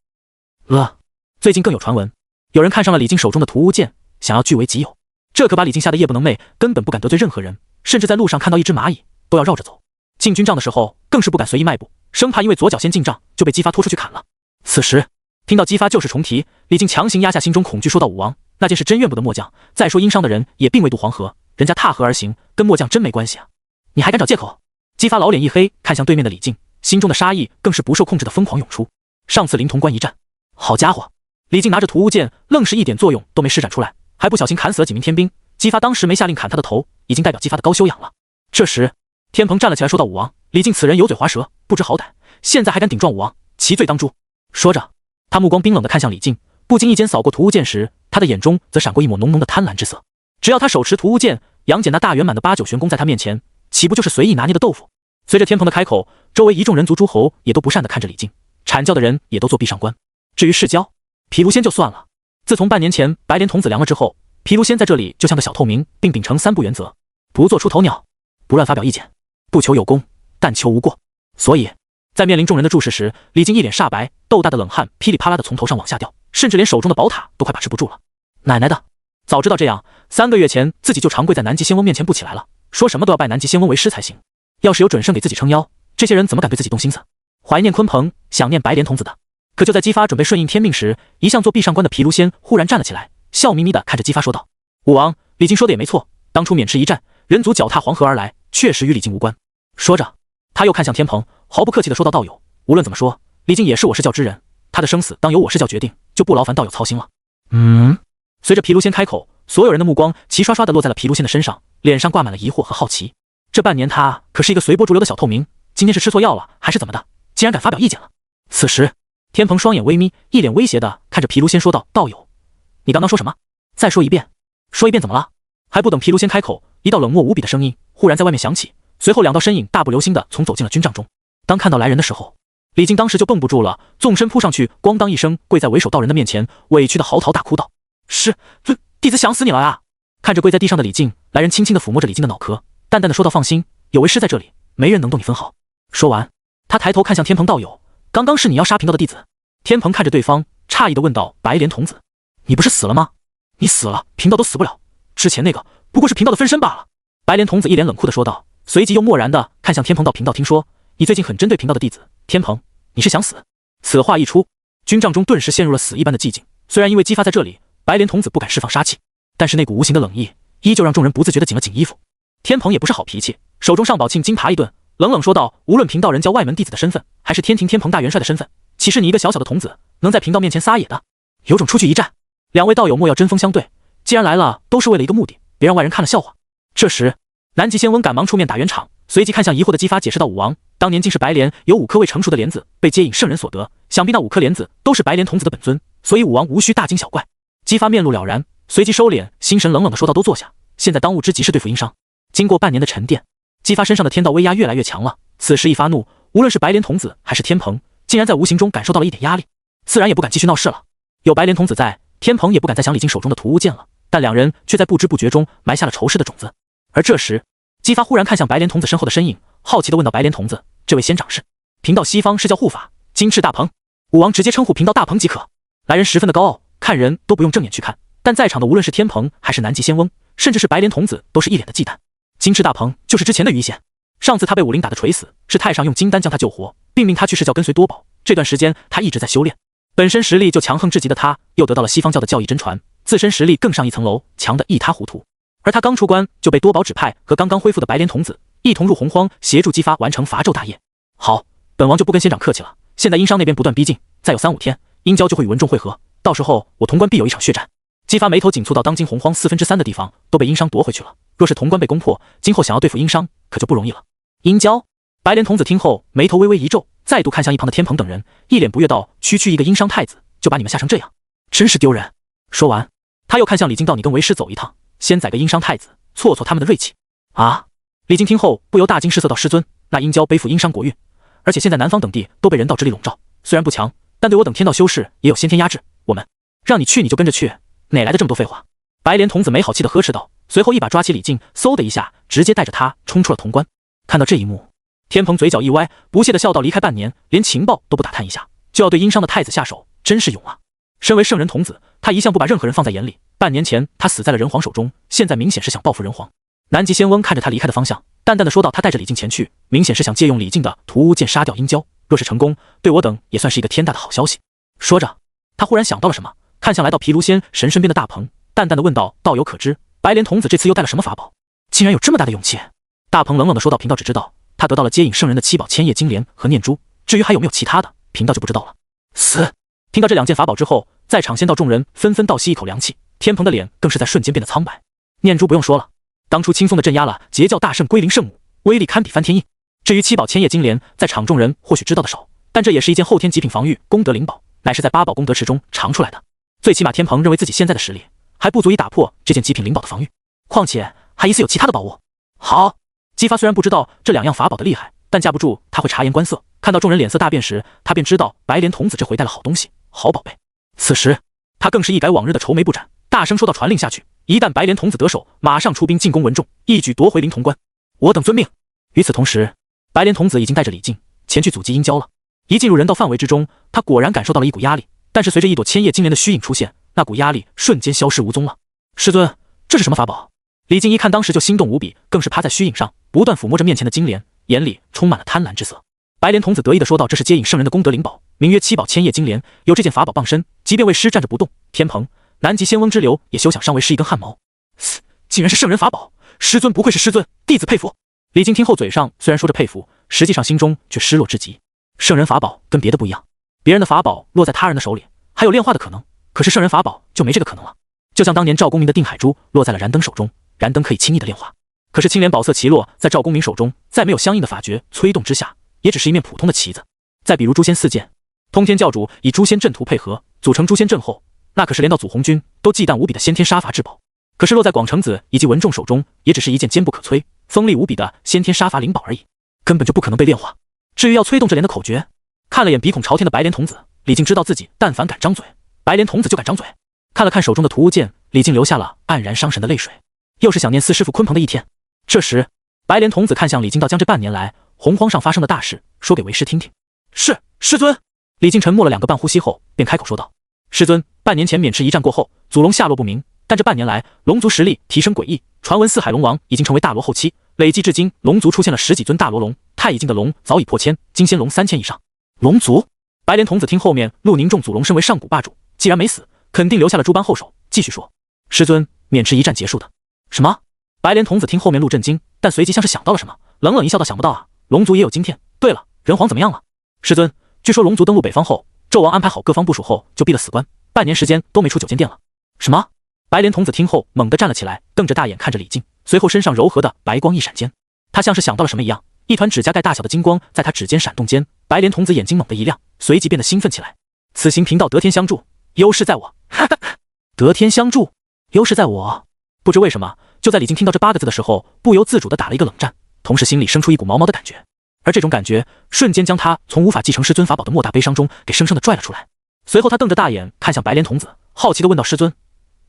最近更有传闻，有人看上了李靖手中的屠物剑，想要据为己有。这可把李靖吓得夜不能寐，根本不敢得罪任何人，甚至在路上看到一只蚂蚁都要绕着走。进军帐的时候更是不敢随意迈步，生怕因为左脚先进帐就被姬发拖出去砍了。此时听到姬发旧事重提，李靖强行压下心中恐惧，说道：“武王，那件事真怨不得末将。再说殷商的人也并未渡黄河，人家踏河而行，跟末将真没关系啊！你还敢找借口？”姬发老脸一黑，看向对面的李靖，心中的杀意更是不受控制的疯狂涌出。上次临潼关一战，好家伙，李靖拿着屠乌剑，愣是一点作用都没施展出来，还不小心砍死了几名天兵。姬发当时没下令砍他的头，已经代表姬发的高修养了。这时天蓬站了起来，说道：“武王，李靖此人油嘴滑舌，不知好歹，现在还敢顶撞武王，其罪当诛。”说着，他目光冰冷地看向李靖，不经意间扫过屠乌剑时，他的眼中则闪过一抹浓浓的贪婪之色。只要他手持屠乌剑，杨戬那大圆满的八九玄功在他面前，岂不就是随意拿捏的豆腐？随着天蓬的开口，周围一众人族诸侯也都不善地看着李靖，阐教的人也都作壁上观。至于世交、毗卢仙就算了，自从半年前白莲童子凉了之后，毗卢仙在这里就像个小透明，并秉承3不原则：不做出头鸟，不乱发表意见，不求有功，但求无过。所以在面临众人的注视时，李靖一脸煞白，豆大的冷汗噼里啪啦的从头上往下掉，甚至连手中的宝塔都快把持不住了。奶奶的，早知道这样，3个月前自己就长跪在南极仙翁面前不起来了，说什么都要拜南极仙翁为师才行。要是有准圣给自己撑腰，这些人怎么敢对自己动心思？怀念鲲鹏，想念白莲童子的。可就在姬发准备顺应天命时，一向做壁上观的毗卢仙忽然站了起来，笑眯眯地看着姬发说道：“武王，李靖说的也没错，当初渑池一战，人族脚踏黄河而来，确实与李靖无关。”说着，他又看向天蓬，毫不客气地说道：“道友，无论怎么说，李靖也是我释教之人，他的生死当由我释教决定，就不劳烦道友操心了。”随着毗卢仙开口，所有人的目光齐刷刷地落在了毗卢仙的身上，脸上挂满了疑惑和好奇。这半年他可是一个随波逐流的小透明，今天是吃错药了还是怎么的，竟然敢发表意见了？此时天蓬双眼微眯，一脸威胁地看着毗卢仙说道：“道友，你刚刚说什么？再说一遍。”说一遍怎么了？还不等毗卢仙开口，一道冷漠无比的声音忽然在外面响起，随后2道身影大步流星地从走进了军帐中。当看到来人的时候，李靖当时就绷不住了，纵身扑上去，咣当一声跪在为首道人的面前，委屈地嚎啕大哭道：“是，弟子想死你了啊！”看着跪在地上的李靖，来人轻轻地抚摸着李靖的脑壳，淡淡的说道：“放心，有为师在这里，没人能动你分毫。”说完，他抬头看向天蓬道友：“刚刚是你要杀贫道的弟子？”天蓬看着对方，诧异地问道：“白莲童子，你不是死了吗？你死了，贫道都死不了。之前那个不过是贫道的分身罢了。”白莲童子一脸冷酷地说道，随即又漠然地看向天蓬道：“贫道听说你最近很针对贫道的弟子，天蓬，你是想死？”此话一出，军帐中顿时陷入了死一般的寂静。虽然因为姬发在这里，白莲童子不敢释放杀气，但是那股无形的冷意依旧让众人不自觉地紧了紧衣服。天蓬也不是好脾气，手中上宝庆金耙一顿，冷冷说道：“无论贫道人教外门弟子的身份，还是天庭天蓬大元帅的身份，岂是你一个小小的童子能在贫道面前撒野的？有种出去一战！2位道友莫要针锋相对，既然来了，都是为了一个目的，别让外人看了笑话。”这时南极仙翁赶忙出面打圆场，随即看向疑惑的姬发，解释道：“武王，当年竟是白莲有5颗未成熟的莲子被接引圣人所得，想必那5颗莲子都是白莲童子的本尊，所以武王无需大惊小怪。”姬发面露了然，随即收敛，心神冷冷地说道：“都坐下，现在当务之急是对付殷商。”经过半年的沉淀，姬发身上的天道威压越来越强了，此时一发怒，无论是白莲童子还是天蓬，竟然在无形中感受到了一点压力，自然也不敢继续闹事了。有白莲童子在，天蓬也不敢再想李靖手中的屠乌剑了，但2人却在不知不觉中埋下了仇视的种子。而这时姬发忽然看向白莲童子身后的身影，好奇地问道：“白莲童子，这位仙长是？贫道西方是叫护法金翅大鹏，武王直接称呼贫道大鹏即可。”来人十分的高傲，看人都不用正眼去看，但在场的无论是天蓬还是南极仙翁，甚至是白莲童子，都是一脸的忌惮。金翅大鹏就是之前的于一仙，上次他被武林打得垂死，是太上用金丹将他救活，并命他去释教跟随多宝。这段时间他一直在修炼，本身实力就强横至极的他，又得到了西方教的教义真传，自身实力更上一层楼，强得一塌糊涂。而他刚出关就被多宝指派和刚刚恢复的白莲童子一同入洪荒，协助姬发完成伐纣大业。好，本王就不跟仙长客气了，现在殷商那边不断逼近，再有3-5天，殷郊就会与文仲会合，到时候我潼关必有一场血战。姬发眉头紧蹙到，当今洪荒3/4的地方都被殷商夺回去了，若是潼关被攻破，今后想要对付殷商可就不容易了。殷郊，白莲童子听后眉头微微一皱，再度看向一旁的天蓬等人，一脸不悦道：“区区一个殷商太子就把你们吓成这样，真是丢人。”说完，他又看向李靖道：“你跟为师走一趟，先宰个殷商太子，挫挫他们的锐气。”啊！李靖听后不由大惊失色道：“师尊，那殷郊背负殷商国运，而且现在南方等地都被人道之力笼罩，虽然不强，但对我等天道修士也有先天压制。我们让你去你就跟着去，哪来的这么多废话？”白莲童子没好气地呵斥道，随后一把抓起李靖，嗖的一下直接带着他冲出了潼关。看到这一幕，天蓬嘴角一歪，不屑地笑道：“离开半年，连情报都不打探一下，就要对殷商的太子下手，真是勇啊！”身为圣人童子，他一向不把任何人放在眼里，半年前他死在了人皇手中，现在明显是想报复人皇。南极仙翁看着他离开的方向，淡淡的说道：“他带着李靖前去，明显是想借用李靖的屠巫剑杀掉殷郊。若是成功，对我等也算是一个天大的好消息。”说着，他忽然想到了什么，看向来到毗卢仙神身边的大鹏，淡淡的问道：“道友可知，白莲童子这次又带了什么法宝？竟然有这么大的勇气？”大鹏冷冷的说道：“贫道只知道他得到了接引圣人的七宝千叶金莲和念珠，至于还有没有其他的，贫道就不知道了。”死！听到这2件法宝之后，在场仙道众人纷纷倒吸一口凉气，天蓬的脸更是在瞬间变得苍白。念珠不用说了，当初轻松的镇压了截教大圣归灵圣母，威力堪比翻天印。至于七宝千叶金莲，在场众人或许知道的少，但这也是一件后天极品防御功德灵宝，乃是在八宝功德池中藏出来的。最起码天蓬认为自己现在的实力还不足以打破这件极品灵宝的防御，况且还疑似有其他的宝物。好，姬发虽然不知道这2样法宝的厉害，但架不住他会察言观色，看到众人脸色大变时，他便知道白莲童子这回带了好东西，好宝贝。此时他更是一改往日的愁眉不展，大声说道：“传令下去，一旦白莲童子得手，马上出兵进攻文仲，一举夺回灵童关。我等遵命。”与此同时，白莲童子已经带着李靖前去阻击殷郊了。一进入人道范围之中，他果然感受到了一股压力，但是随着一朵千叶金莲的虚影出现，那股压力瞬间消失无踪了。师尊，这是什么法宝？李靖一看，当时就心动无比，更是趴在虚影上，不断抚摸着面前的金莲，眼里充满了贪婪之色。白莲童子得意地说道：“这是接引圣人的功德灵宝，名曰七宝千叶金莲。有这件法宝傍身，即便为师站着不动，天蓬、南极仙翁之流也休想伤为师一根汗毛。”竟然是圣人法宝！师尊不愧是师尊，弟子佩服。李靖听后，嘴上虽然说着佩服，实际上心中却失落至极。圣人法宝跟别的不一样，别人的法宝落在他人的手里，还有炼化的可能，可是圣人法宝就没这个可能了。就像当年赵公明的定海珠落在了燃灯手中，燃灯可以轻易的炼化，可是青莲宝色旗落在赵公明手中，在没有相应的法诀催动之下，也只是一面普通的旗子。再比如诛仙四剑，通天教主以诛仙阵图配合，组成诛仙阵后，那可是连到祖红军都忌惮无比的先天杀伐至宝。可是落在广成子以及文仲手中，也只是一件坚不可摧、锋利无比的先天杀伐灵宝而已，根本就不可能被炼化。至于要催动这莲的口诀，看了眼鼻孔朝天的白莲童子，李靖知道自己但凡敢张嘴，白莲童子就敢张嘴。看了看手中的屠巫剑，李靖流下了黯然伤神的泪水，又是想念四师傅鲲鹏的一天。这时，白莲童子看向李靖道：“将这半年来洪荒上发生的大事说给为师听听。”是，师尊。李靖沉默了2个半呼吸后，便开口说道：“师尊，半年前渑池一战过后，祖龙下落不明，但这半年来，龙族实力提升诡异，传闻四海龙王已经成为大罗后期，累计至今，龙族出现了10几尊大罗龙，太乙境的龙早已破千，金仙龙3000以上。龙族？”白莲童子听后面陆宁仲祖龙身为上古霸主，既然没死，肯定留下了诸般后手，继续说：“师尊，渑池一战结束的。”什么？白莲童子听后面陆震惊，但随即像是想到了什么，冷冷一笑道：“想不到啊，龙族也有今天。对了，人皇怎么样了？”师尊，据说龙族登陆北方后，纣王安排好各方部署后就闭了死关，半年时间都没出9间殿了。什么？白莲童子听后猛地站了起来，瞪着大眼看着李靖，随后身上柔和的白光一闪间，他像是想到了什么一样，一团指甲盖大小的金光在他指尖闪动间，白莲童子眼睛猛地一亮，随即变得兴奋起来。此行贫道得天相助，优势在我。得天相助，优势在我。不知为什么，就在李靖听到这8个字的时候，不由自主地打了一个冷战，同时心里生出一股毛毛的感觉，而这种感觉瞬间将他从无法继承师尊法宝的莫大悲伤中给生生地拽了出来。随后他瞪着大眼看向白莲童子，好奇地问道：“师尊，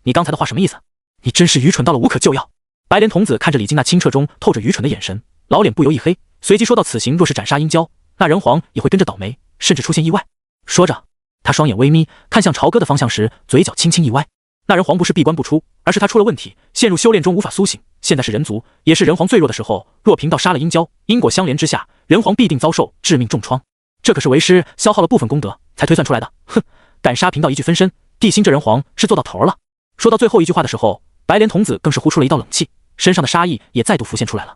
你刚才的话什么意思？你真是愚蠢到了无可救药。”白莲童子看着李靖那清澈中透着愚蠢的眼神，老脸不由一黑，随即说道：“此行若是斩杀殷郊，那人皇也会跟着倒霉，甚至出现意外。”说着，他双眼微眯，看向朝歌的方向时，嘴角轻轻一歪。那人皇不是闭关不出，而是他出了问题，陷入修炼中无法苏醒。现在是人族，也是人皇最弱的时候。若贫道杀了殷郊，因果相连之下，人皇必定遭受致命重创。这可是为师消耗了部分功德才推算出来的。哼，敢杀贫道一具分身，地心这人皇是做到头了。说到最后一句话的时候，白莲童子更是呼出了一道冷气，身上的杀意也再度浮现出来了。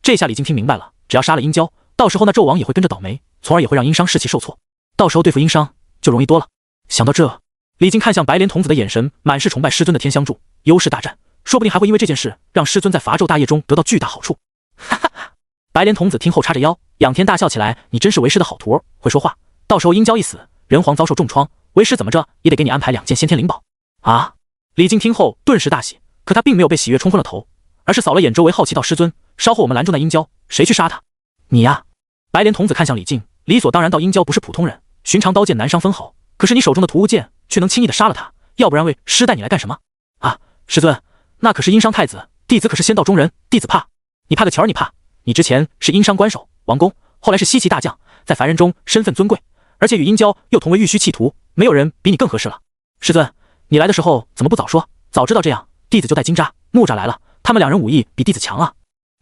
这下李靖听明白了，只要杀了殷郊，到时候那纣王也会跟着倒霉，从而也会让殷商士气受挫，到时候对付殷商就容易多了。想到这，李靖看向白莲童子的眼神满是崇拜师尊的天相助，优势大战，说不定还会因为这件事让师尊在伐纣大业中得到巨大好处。哈哈哈！白莲童子听后叉着腰，仰天大笑起来：“你真是为师的好徒儿，会说话。到时候殷郊一死，人皇遭受重创，为师怎么着也得给你安排2件先天灵宝。”啊！李靖听后顿时大喜，可他并没有被喜悦冲昏了头，而是扫了眼周围，好奇道：“师尊，稍后我们拦住那殷郊，谁去杀他？”你呀！白莲童子看向李靖，理所当然道：“殷郊不是普通人，寻常刀剑难伤分毫，可是你手中的屠巫剑却能轻易的杀了他，要不然为师带你来干什么？”啊！师尊，那可是殷商太子，弟子可是仙道中人，弟子怕。你怕个球儿，你怕！你之前是殷商官守王公，后来是西岐大将，在凡人中身份尊贵，而且与殷郊又同为玉虚弃徒，没有人比你更合适了。师尊，你来的时候怎么不早说？早知道这样，弟子就带金吒、木吒来了。他们两人武艺比弟子强啊！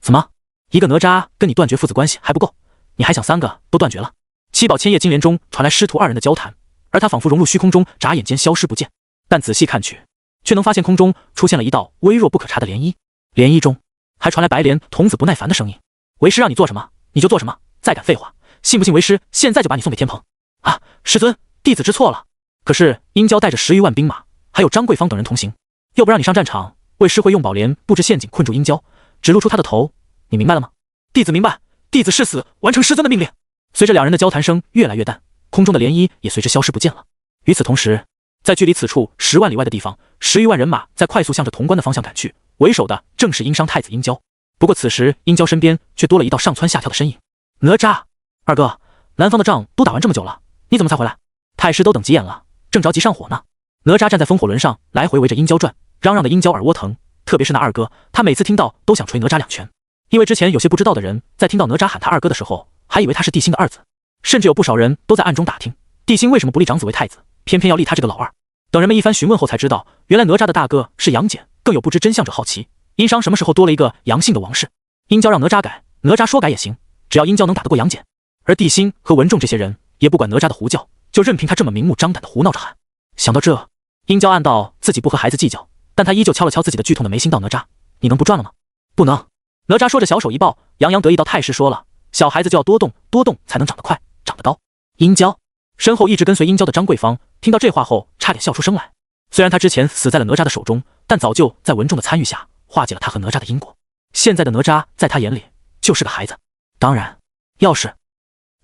怎么，一个哪吒跟你断绝父子关系还不够，你还想三个都断绝了？七宝千叶金莲中传来师徒二人的交谈，而他仿佛融入虚空中，眨眼间消失不见。但仔细看去，却能发现空中出现了一道微弱不可察的涟漪，涟漪中还传来白莲童子不耐烦的声音：“为师让你做什么，你就做什么，再敢废话，信不信为师现在就把你送给天蓬？”啊，师尊，弟子知错了。可是殷郊带着10余万兵马，还有张桂芳等人同行，又不让你上战场，为师会用宝莲布置陷阱困住殷郊，只露出他的头，你明白了吗？弟子明白，弟子誓死完成师尊的命令。随着两人的交谈声越来越淡，空中的涟漪也随之消失不见了。与此同时，在距离此处10万里外的地方，10余万人马在快速向着潼关的方向赶去，为首的正是殷商太子殷郊。不过此时殷郊身边却多了一道上蹿下跳的身影。哪吒，二哥，南方的仗都打完这么久了，你怎么才回来？太师都等急眼了，正着急上火呢。哪吒站在风火轮上，来回围着殷郊转，嚷嚷的殷郊耳窝疼。特别是那二哥，他每次听到都想捶哪吒2拳。因为之前有些不知道的人在听到哪吒喊他二哥的时候，还以为他是帝辛的儿子，甚至有不少人都在暗中打听帝辛为什么不立长子为太子，偏偏要立他这个老二。等人们一番询问后才知道，原来哪吒的大哥是杨戬。更有不知真相者好奇，殷商什么时候多了一个杨姓的王氏？殷郊让哪吒改，哪吒说改也行，只要殷郊能打得过杨戬。而帝辛和文仲这些人也不管哪吒的胡叫，就任凭他这么明目张胆的胡闹着喊。想到这，殷郊暗道自己不和孩子计较，但他依旧敲了敲自己的剧痛的眉心，道：“哪吒，你能不转了吗？”“不能。”哪吒说着小手一抱，洋洋得意道：“太师说了，小孩子就要多动，多动才能长得快，长得高。”殷郊身后一直跟随殷郊的张桂芳听到这话后，差点笑出声来。虽然他之前死在了哪吒的手中，但早就在文仲的参与下化解了他和哪吒的因果。现在的哪吒在他眼里就是个孩子。当然，要是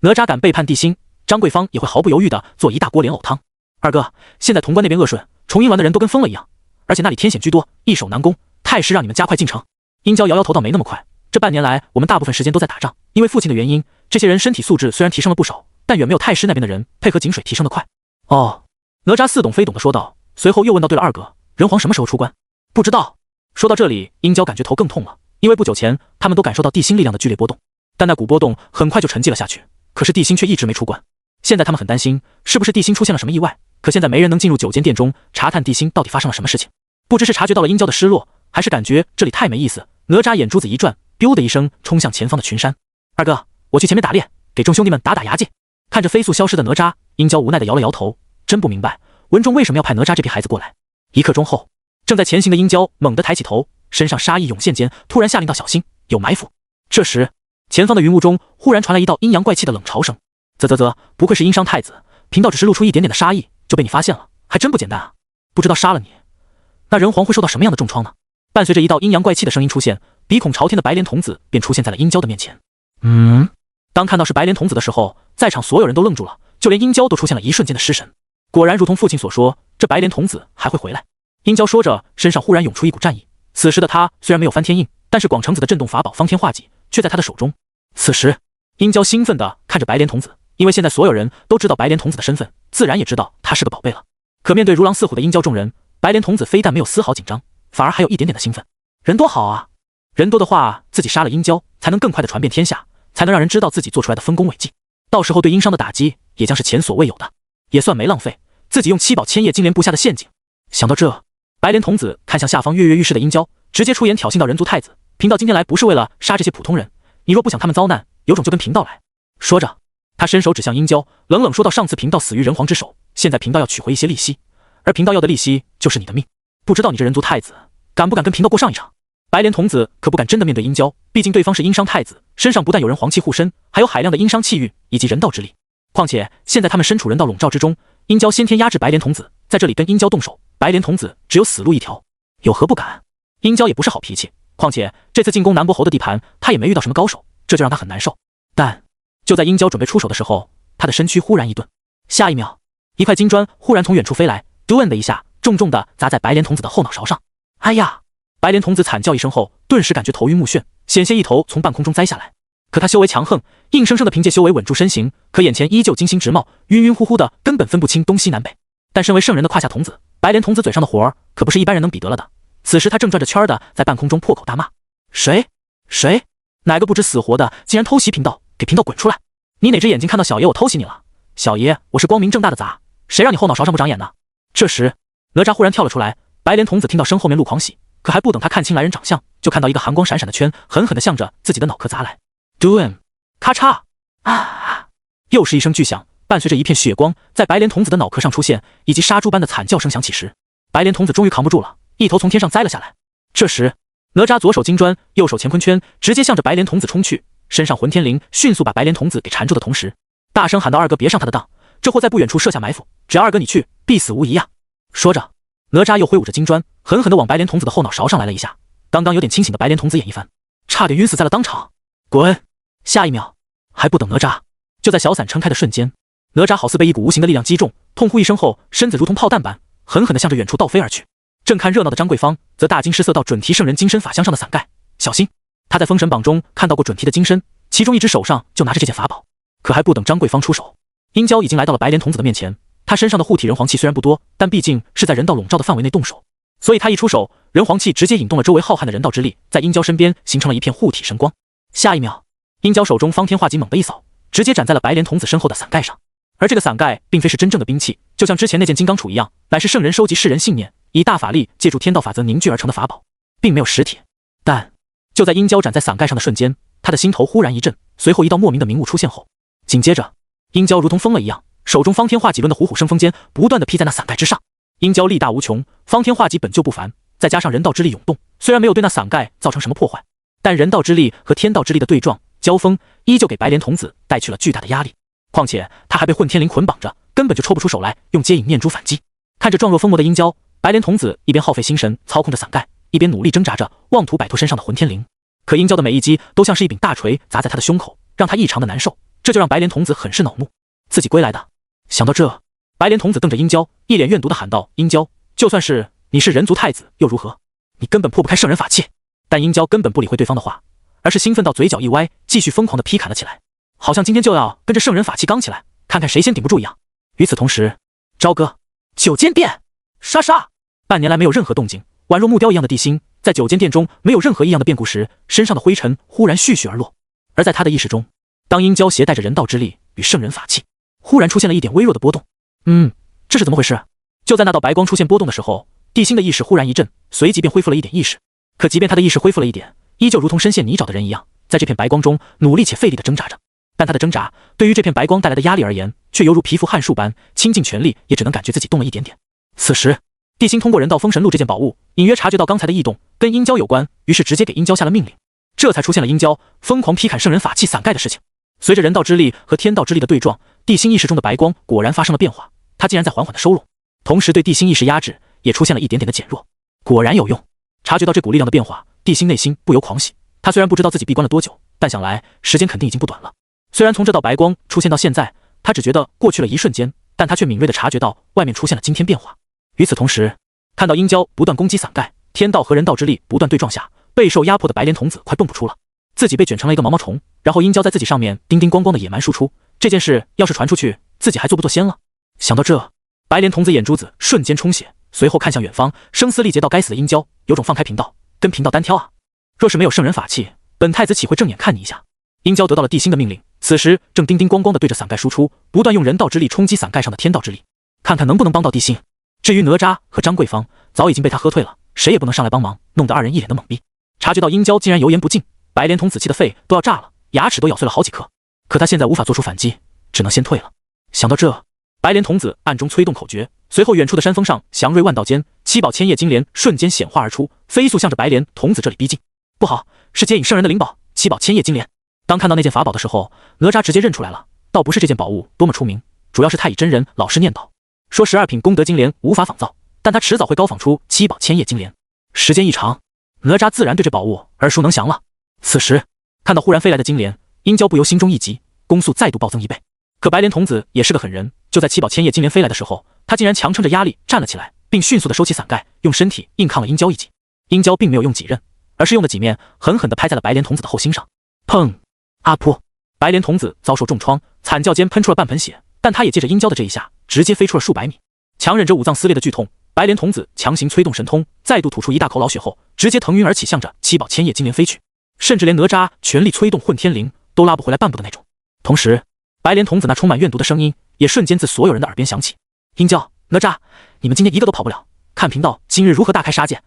哪吒敢背叛帝辛，张桂芳也会毫不犹豫地做一大锅莲藕汤。二哥，现在潼关那边恶顺，崇英鸾的人都跟疯了一样，而且那里天险居多，易守难攻。太师让你们加快进程。殷郊摇摇头道：“没那么快，这半年来我们大部分时间都在打仗，因为父亲的原因，这些人身体素质虽然提升了不少，但远没有太师那边的人配合井水提升的快。”哦，哪吒似懂非懂地说道，随后又问道：“对了，二哥，人皇什么时候出关？”不知道。说到这里，殷郊感觉头更痛了，因为不久前他们都感受到地心力量的剧烈波动，但那股波动很快就沉寂了下去。可是地心却一直没出关，现在他们很担心是不是地心出现了什么意外。可现在没人能进入9间殿中查探地心到底发生了什么事情。不知是察觉到了殷郊的失落，还是感觉这里太没意思，哪吒眼珠子一转，biu的一声冲向前方的群山。二哥，我去前面打猎，给众兄弟们打打牙祭。看着飞速消失的哪吒，殷郊无奈地摇了摇头，真不明白文仲为什么要派哪吒这批孩子过来。一刻钟后，正在前行的殷郊猛地抬起头，身上杀意涌现间，突然下令道：“小心，有埋伏。”这时，前方的云雾中忽然传来一道阴阳怪气的冷嘲声：“啧，不愧是殷商太子，贫道只是露出一点点的杀意，就被你发现了，还真不简单啊！不知道杀了你，那人皇会受到什么样的重创呢？”伴随着一道阴阳怪气的声音出现，鼻孔朝天的白莲童子便出现在了殷郊的面前。当看到是白莲童子的时候，在场所有人都愣住了，就连殷郊都出现了一瞬间的失神。果然如同父亲所说，这白莲童子还会回来。殷郊说着，身上忽然涌出一股战意。此时的他虽然没有翻天印，但是广成子的震动法宝方天画戟却在他的手中。此时，殷郊兴奋地看着白莲童子，因为现在所有人都知道白莲童子的身份，自然也知道他是个宝贝了。可面对如狼似虎的殷郊众人，白莲童子非但没有丝毫紧张，反而还有一点点的兴奋。人多好啊，人多的话，自己杀了殷郊，才能更快地传遍天下，才能让人知道自己做出来的丰功伟绩。到时候对殷商的打击也将是前所未有的，也算没浪费自己用7宝千叶金莲布下的陷阱。想到这，白莲童子看向下方跃跃欲试的殷郊，直接出言挑衅到：“人族太子，贫道今天来不是为了杀这些普通人，你若不想他们遭难，有种就跟贫道来。”说着，他伸手指向殷郊，冷冷说道：“上次贫道死于人皇之手，现在贫道要取回一些利息，而贫道要的利息就是你的命，不知道你这人族太子敢不敢跟贫道过上一场？”白莲童子可不敢真的面对殷郊，毕竟对方是殷商太子，身上不但有人皇气护身，还有海量的殷商气运以及人道之力。况且现在他们身处人道笼罩之中，殷郊先天压制白莲童子，在这里跟殷郊动手，白莲童子只有死路一条，有何不敢？殷郊也不是好脾气，况且这次进攻南伯侯的地盘，他也没遇到什么高手，这就让他很难受。但就在殷郊准备出手的时候，他的身躯忽然一顿，下一秒，一块金砖忽然从远处飞来，咚的一下，重重地砸在白莲童子的后脑勺上。哎呀！白莲童子惨叫一声后，顿时感觉头晕目眩，险些一头从半空中栽下来。可他修为强横，硬生生的凭借修为稳住身形，可眼前依旧金星直冒，晕晕乎乎的，根本分不清东西南北。但身为圣人的胯下童子，白莲童子嘴上的活儿可不是一般人能比得了的。此时他正转着圈的在半空中破口大骂：“谁？哪个不知死活的，竟然偷袭贫道，给贫道滚出来！你哪只眼睛看到小爷我偷袭你了？小爷我是光明正大的砸，谁让你后脑勺上不长眼呢？”这时，哪吒忽然跳了出来，白莲童子听到声后面怒狂喜，可还不等他看清来人长相，就看到一个寒光闪闪的圈狠狠地向着自己的脑壳砸来。Doom！ 咔嚓！啊！又是一声巨响，伴随着一片血光在白莲童子的脑壳上出现，以及杀猪般的惨叫声响起时，白莲童子终于扛不住了，一头从天上栽了下来。这时，哪吒左手金砖，右手乾坤圈，直接向着白莲童子冲去，身上混天绫迅速把白莲童子给缠住的同时，大声喊道：“二哥，别上他的当！这货在不远处设下埋伏，只要二哥你去，必死无疑呀！”说着，哪吒又挥舞着金砖，狠狠地往白莲童子的后脑勺上来了一下。刚刚有点清醒的白莲童子眼一翻，差点晕死在了当场。滚！下一秒，还不等哪吒，就在小伞撑开的瞬间，哪吒好似被一股无形的力量击中，痛呼一声后，身子如同炮弹般狠狠地向着远处倒飞而去。正看热闹的张桂芳则大惊失色道：“准提圣人金身法相上的伞盖，小心！”他在封神榜中看到过准提的金身，其中一只手上就拿着这件法宝。可还不等张桂芳出手，殷郊已经来到了白莲童子的面前。他身上的护体人皇气虽然不多，但毕竟是在人道笼罩的范围内动手，所以他一出手，人皇气直接引动了周围浩瀚的人道之力，在殷郊身边形成了一片护体神光。下一秒，殷郊手中方天画戟猛地一扫，直接斩在了白莲童子身后的伞盖上。而这个伞盖并非是真正的兵器，就像之前那件金刚杵一样，乃是圣人收集世人信念，以大法力借助天道法则凝聚而成的法宝，并没有实体。但就在殷郊斩在伞盖上的瞬间，他的心头忽然一震，随后一道莫名的明雾出现后，紧接着殷郊如同疯了一样，手中方天画戟抡得虎虎生风间，不断地劈在那伞盖之上。殷郊力大无穷，方天画戟本就不凡，再加上人道之力涌动，虽然没有对那伞盖造成什么破坏，但人道之力和天道之力的对撞交锋，依旧给白莲童子带去了巨大的压力。况且他还被混天绫捆绑着，根本就抽不出手来，用接引念珠反击。看着状若疯魔的殷郊，白莲童子一边耗费心神操控着伞盖，一边努力挣扎着，妄图摆脱身上的混天绫。可殷郊的每一击都像是一柄大锤砸在他的胸口，让他异常的难受，这就让白莲童子很是恼怒。自己归来的。想到这，白莲童子瞪着殷郊，一脸怨毒的喊道：“殷郊，就算是你是人族太子又如何？你根本破不开圣人法器。”但殷郊根本不理会对方的话，而是兴奋到嘴角一歪，继续疯狂的劈砍了起来，好像今天就要跟着圣人法器刚起来，看看谁先顶不住一样。与此同时，朝歌九间殿，杀杀！半年来没有任何动静，宛若木雕一样的地心，在九间殿中没有任何异样的变故时，身上的灰尘忽然絮絮而落。而在他的意识中，当殷郊携带着人道之力与圣人法器，忽然出现了一点微弱的波动。这是怎么回事？就在那道白光出现波动的时候，地心的意识忽然一震，随即便恢复了一点意识。可即便他的意识恢复了一点，依旧如同深陷泥沼的人一样，在这片白光中努力且费力地挣扎着。但他的挣扎对于这片白光带来的压力而言，却犹如蚍蜉撼树般，倾尽全力也只能感觉自己动了一点点。此时，地心通过人道封神录这件宝物，隐约察觉到刚才的异动跟殷郊有关，于是直接给殷郊下了命令。这才出现了殷郊疯狂劈砍圣人法器伞盖的事情。随着人道之力和天道之力的对撞，地心意识中的白光果然发生了变化，它竟然在缓缓的收拢，同时对地心意识压制也出现了一点点的减弱。果然有用。察觉到这股力量的变化，地心内心不由狂喜。他虽然不知道自己闭关了多久，但想来时间肯定已经不短了。虽然从这道白光出现到现在，他只觉得过去了一瞬间，但他却敏锐地察觉到外面出现了惊天变化。与此同时，看到殷郊不断攻击伞盖，天道和人道之力不断对撞下，备受压迫的白莲童子快蹦不出了，自己被卷成了一个毛毛虫，然后殷郊在自己上面叮叮咣咣的野蛮输出，这件事要是传出去，自己还做不做仙了？想到这，白莲童子眼珠子瞬间充血，随后看向远方，声嘶力竭道：“该死的殷郊，有种放开贫道，跟贫道单挑啊！若是没有圣人法器，本太子岂会正眼看你一下？”殷郊得到了地心的命令，此时正叮叮咣咣地对着伞盖输出，不断用人道之力冲击伞盖上的天道之力，看看能不能帮到地心。至于哪吒和张桂芳，早已经被他喝退了，谁也不能上来帮忙，弄得二人一脸的懵逼。察觉到殷郊竟然油盐不进，白莲童子气的肺都要炸了，牙齿都咬碎了好几颗。可他现在无法做出反击，只能先退了。想到这，白莲童子暗中催动口诀，随后远处的山峰上祥瑞万道间，七宝千叶金莲瞬间显化而出，飞速向着白莲童子这里逼近。不好，是接引圣人的灵宝七宝千叶金莲。当看到那件法宝的时候，哪吒直接认出来了，倒不是这件宝物多么出名，主要是太乙真人老师念叨说12品功德金莲无法仿造，但他迟早会高仿出七宝千叶金莲。时间一长，哪吒自然对这宝物耳熟能详了。此时看到忽然飞来的金莲，殷郊不由心中一急，攻速再度暴增1倍。可白莲童子也是个狠人，就在七宝千叶金莲飞来的时候，他竟然强撑着压力站了起来，并迅速地收起伞盖，用身体硬抗了殷郊一击。殷郊并没有用戟刃，而是用的戟面狠狠地拍在了白莲童子的后心上。砰！阿噗！白莲童子遭受重创，惨叫间喷出了半盆血，但他也借着殷郊的这一下，直接飞出了数百米。强忍着五脏撕裂的剧痛，白莲童子强行催动神通，再度吐出一大口老血后，直接腾云而起，向着七宝千叶金莲飞去，甚至连哪吒全力催动混天绫都拉不回来半步的那种。同时，白莲童子那充满怨毒的声音也瞬间自所有人的耳边响起：“殷郊、哪吒，你们今天一个都跑不了，看贫道今日如何大开杀戒！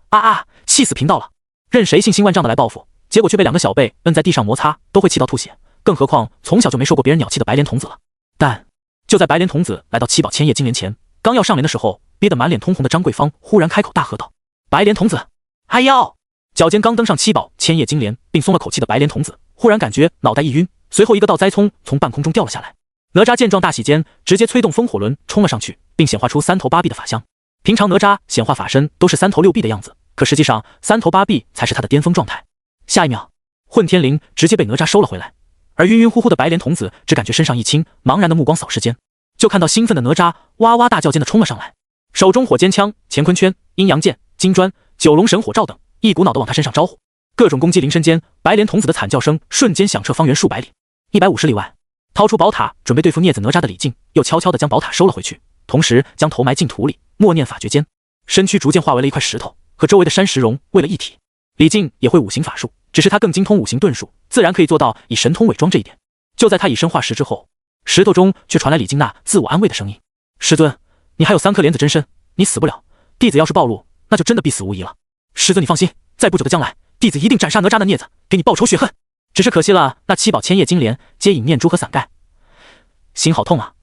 气死贫道了！任谁信心万丈的来报复，结果却被两个小辈摁在地上摩擦，都会气到吐血。更何况从小就没受过别人鸟气的白莲童子了。但就在白莲童子来到七宝千叶金莲前，刚要上莲的时候，憋得满脸通红的张桂芳忽然开口大喝道：“白莲童子！”哎呦！脚尖刚登上七宝千叶金莲，并松了口气的白莲童子，忽然感觉脑袋一晕，随后一个倒栽葱从半空中掉了下来。哪吒见状大喜间，直接催动风火轮冲了上去，并显化出三头八臂的法相。平常哪吒显化法身都是三头六臂的样子，可实际上三头八臂才是他的巅峰状态。下一秒，混天绫直接被哪吒收了回来，而晕晕乎乎的白莲童子只感觉身上一轻，茫然的目光扫视间，就看到兴奋的哪吒哇哇大叫间的冲了上来，手中火尖枪、乾坤圈、阴阳剑、金砖、九龙神火罩等一股脑的往他身上招呼，各种攻击临身间，白莲童子的惨叫声瞬间响彻方圆数百里。150里外，掏出宝塔准备对付孽子哪吒的李靖，又悄悄地将宝塔收了回去，同时将头埋进土里，默念法诀间，身躯逐渐化为了一块石头，和周围的山石融为了一体。李靖也会五行法术，只是他更精通五行遁术，自然可以做到以神通伪装这一点。就在他以身化石之后，石头中却传来李靖那自我安慰的声音：“师尊，你还有3颗莲子真身，你死不了。弟子要是暴露，那就真的必死无疑了。师尊你放心，在不久的将来，弟子一定斩杀哪吒那孽子，给你报仇雪恨。只是可惜了那七宝千叶金莲接引念珠和伞盖，心好痛啊！”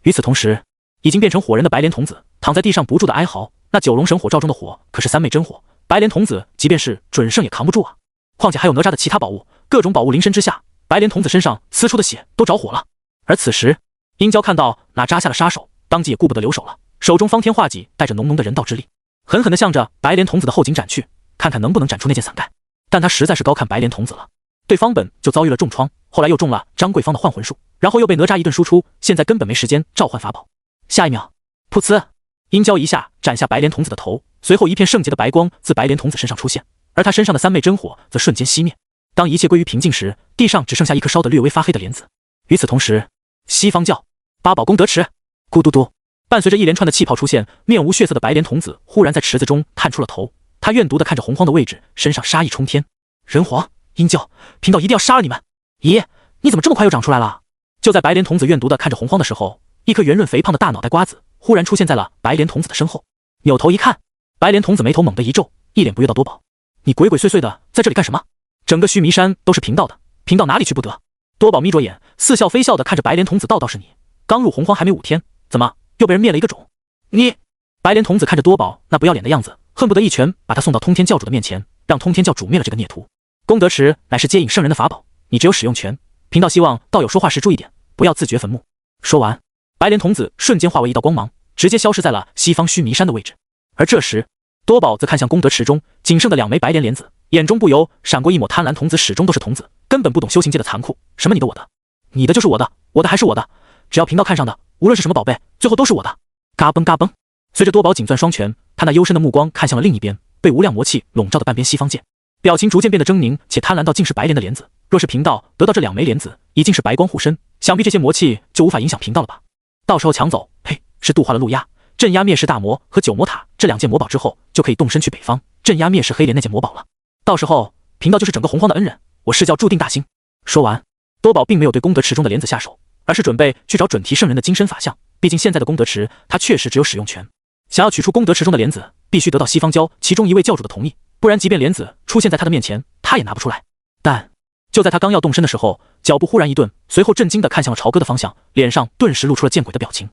与此同时，已经变成火人的白莲童子躺在地上不住的哀嚎，那九龙神火罩中的火可是三昧真火，白莲童子即便是准圣也扛不住啊！况且还有哪吒的其他宝物，各种宝物临身之下，白莲童子身上呲出的血都着火了。而此时，殷郊看到那扎下了杀手，当即也顾不得留手了，手中方天画戟带着浓浓的人道之力，狠狠地向着白莲童子的后颈斩去，看看能不能斩出那件伞盖。但他实在是高看白莲童子了，对方本就遭遇了重创，后来又中了张桂芳的幻魂术，然后又被哪吒一顿输出，现在根本没时间召唤法宝。下一秒，噗呲，殷郊一下斩下白莲童子的头，随后一片圣洁的白光自白莲童子身上出现，而他身上的三昧真火则瞬间熄灭。当一切归于平静时，地上只剩下一颗烧得略微发黑的莲子。与此同时，西方教八宝功德池，咕嘟嘟，伴随着一连串的气泡出现，面无血色的白莲童子忽然在池子中探出了头，他怨毒地看着洪荒的位置，身上杀意冲天。人皇、殷郊，贫道一定要杀了你们！咦，你怎么这么快又长出来了？就在白莲童子怨毒地看着洪荒的时候，一颗圆润肥胖的大脑袋瓜子忽然出现在了白莲童子的身后。扭头一看，白莲童子眉头猛地一皱，一脸不悦道：“多宝，你鬼鬼祟祟的在这里干什么？整个须弥山都是贫道的，贫道哪里去不得？”多宝眯着眼，似笑非笑的看着白莲童子道：“倒是你，刚入洪荒还没5天，怎么又被人灭了一个种？”你……白莲童子看着多宝那不要脸的样子，恨不得一拳把他送到通天教主的面前，让通天教主灭了这个孽徒。功德池乃是接引圣人的法宝，你只有使用权，贫道希望道友说话时注意点，不要自掘坟墓。说完，白莲童子瞬间化为一道光芒，直接消失在了西方须弥山的位置。而这时，多宝则看向功德池中仅剩的2枚白莲莲子，眼中不由闪过一抹贪婪。童子始终都是童子，根本不懂修行界的残酷，什么你的我的，你的就是我的，我的还是我的，只要贫道看上的，无论是什么宝贝，最后都是我的。嘎嘣嘎嘣，随着多宝紧攥双拳，他那幽深的目光看向了另一边被无量魔气笼罩的半边西方界，表情逐渐变得狰狞，且贪婪到竟是白莲的莲子。若是贫道得到这2枚莲子，一定是白光护身，想必这些魔气就无法影响贫道了吧？到时候抢走，呸，是度化了陆压、镇压灭世大魔和九魔塔这2件魔宝之后，就可以动身去北方镇压灭世黑莲那件魔宝了。到时候贫道就是整个洪荒的恩人，我誓教注定大兴。说完，多宝并没有对功德池中的莲子下手，而是准备去找准提圣人的金身法相。毕竟现在的功德池，他确实只有使用权。想要取出功德池中的莲子，必须得到西方教其中一位教主的同意，不然即便莲子出现在他的面前，他也拿不出来。但就在他刚要动身的时候，脚步忽然一顿，随后震惊地看向了朝歌的方向，脸上顿时露出了见鬼的表情。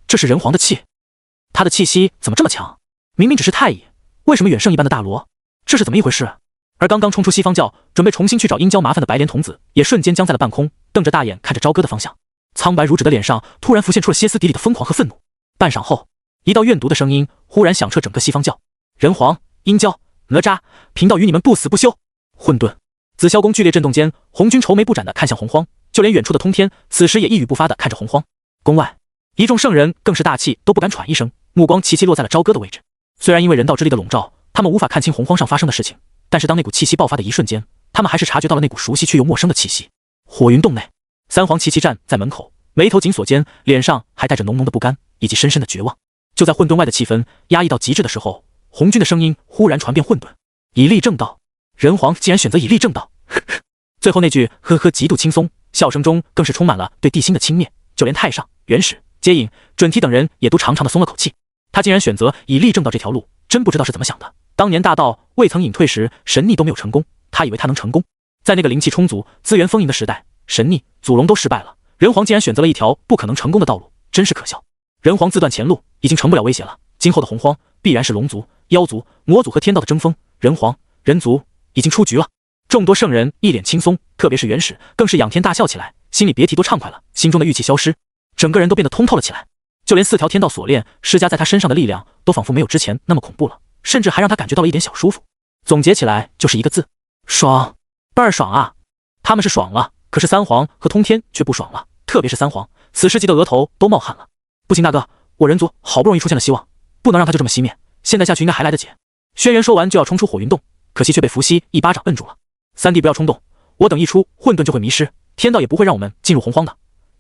这是人皇的气，他的气息怎么这么强？明明只是太乙，为什么远胜一般的大罗？这是怎么一回事？而刚刚冲出西方教，准备重新去找殷郊麻烦的白莲童子，也瞬间僵在了半空，瞪着大眼看着朝歌的方向，苍白如纸的脸上突然浮现出了歇斯底里的疯狂和愤怒。半晌后，一道怨毒的声音忽然响彻整个西方教：“人皇、殷郊、哪吒，贫道与你们不死不休！”混沌！紫霄宫剧烈震动间，红军愁眉不展地看向洪荒，就连远处的通天此时也一语不发地看着洪荒。宫外，一众圣人更是大气都不敢喘一声，目光齐齐落在了朝歌的位置。虽然因为人道之力的笼罩，他们无法看清洪荒上发生的事情，但是当那股气息爆发的一瞬间，他们还是察觉到了那股熟悉却又陌生的气息。火云洞内，三皇齐齐站在门口，眉头紧锁间，脸上还带着浓浓的不甘以及深深的绝望。就在混沌外的气氛压抑到极致的时候，红军的声音忽然传遍混沌：“以力正道！”人皇竟然选择以力正道！最后那句呵呵极度轻松，笑声中更是充满了对地心的轻蔑，就连太上、元始、接引、准提等人也都长长的松了口气。他竟然选择以力正道这条路，真不知道是怎么想的。当年大道未曾隐退时，神逆都没有成功，他以为他能成功。在那个灵气充足、资源丰盈的时代，神逆、祖龙都失败了，人皇竟然选择了一条不可能成功的道路，真是可笑。人皇自断前路，已经成不了威胁了。今后的洪荒必然是龙族、妖族、魔族和天道的争锋，人皇、人族已经出局了。众多圣人一脸轻松，特别是元始，更是仰天大笑起来，心里别提多畅快了，心中的郁气消失，整个人都变得通透了起来。就连4条天道锁链施加在他身上的力量，都仿佛没有之前那么恐怖了，甚至还让他感觉到了一点小舒服。总结起来就是一个字：爽，倍儿爽啊！他们是爽了，可是三皇和通天却不爽了，特别是三皇，此时急得额头都冒汗了。不行大哥，我人族好不容易出现了希望，不能让他就这么熄灭，现在下去应该还来得及。轩辕说完就要冲出火云洞，可惜却被伏羲一巴掌摁住了。三弟不要冲动，我等一出混沌就会迷失，天道也不会让我们进入洪荒的，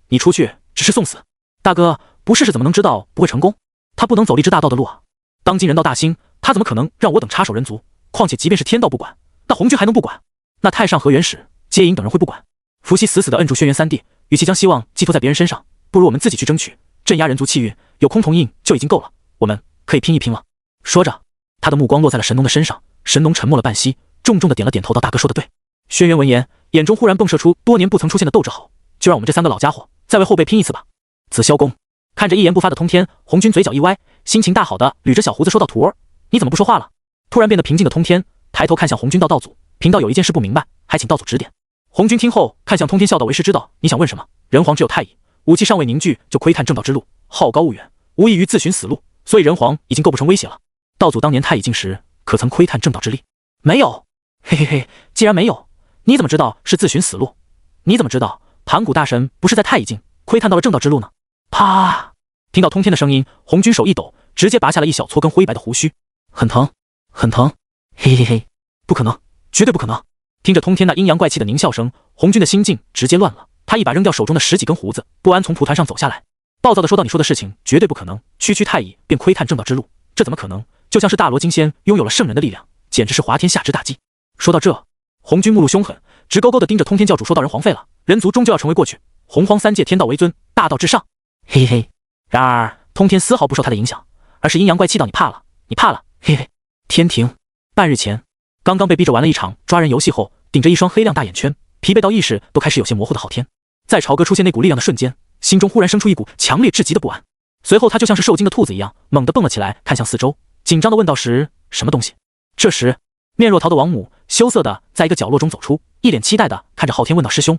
你出去只是送死。大哥不试试怎么能知道不会成功？他不能走励志大道的路啊！当今人道大兴，他怎么可能让我等插手人族？况且即便是天道不管，那红军还能不管？那太上和元始、接引等人会不管？伏羲死死地摁住轩辕三弟，与其将希望寄托在别人身上，不如我们自己去争取，镇压人族气运，有空同印就已经够了，我们可以拼一拼了。说着，他的目光落在了神农的身上，神农沉默了半息，重重地点了点头，道：大哥说的对。轩辕闻言，眼中忽然迸射出多年不曾出现的斗志，好，就让我们这3个老家伙再为后辈拼一次吧。紫霄宫看着一言不发的通天，红军嘴角一歪，心情大好的捋着小胡子说道：徒儿，你怎么不说话了？突然变得平静的通天抬头看向红军道：道祖，贫道有一件事不明白，还请道祖指点。红军听后看向通天笑道：为师知道你想问什么。人皇只有太乙，武器尚未凝聚就窥探正道之路，好高骛远，无异于自寻死路，所以人皇已经构不成威胁了。道祖当年太乙境时可曾窥探正道之力？没有。嘿嘿嘿，既然没有，你怎么知道是自寻死路？你怎么知道盘古大神不是在太乙境窥探到了正道之路呢？啪！听到通天的声音，红军手一抖，直接拔下了一小撮根灰白的胡须，很疼，很疼。嘿嘿嘿，不可能，绝对不可能！听着通天那阴阳怪气的狞笑声，红军的心境直接乱了。他一把扔掉手中的10几根胡子，不安从蒲团上走下来，暴躁地说道：你说的事情绝对不可能，区区太乙便窥探正道之路，这怎么可能？就像是大罗金仙拥有了圣人的力量，简直是滑天下之大稽。说到这，红军目露凶狠，直勾勾地盯着通天教主说道：人皇废了，人族终究要成为过去，洪荒3界天道为尊，大道至上。嘿嘿嘿。然而通天丝毫不受他的影响，而是阴阳怪气道：你怕了，你怕了。嘿嘿。天庭半日前，刚刚被逼着玩了一场抓人游戏后，顶着一双黑亮大眼圈，疲惫到意识都开始有些模糊的昊天，在朝歌出现那股力量的瞬间，心中忽然生出一股强烈至极的不安。随后他就像是受惊的兔子一样，猛地蹦了起来，看向四周，紧张地问道：什么东西？这时面若桃的王母羞涩地在一个角落中走出，一脸期待地看着昊天问道：师兄，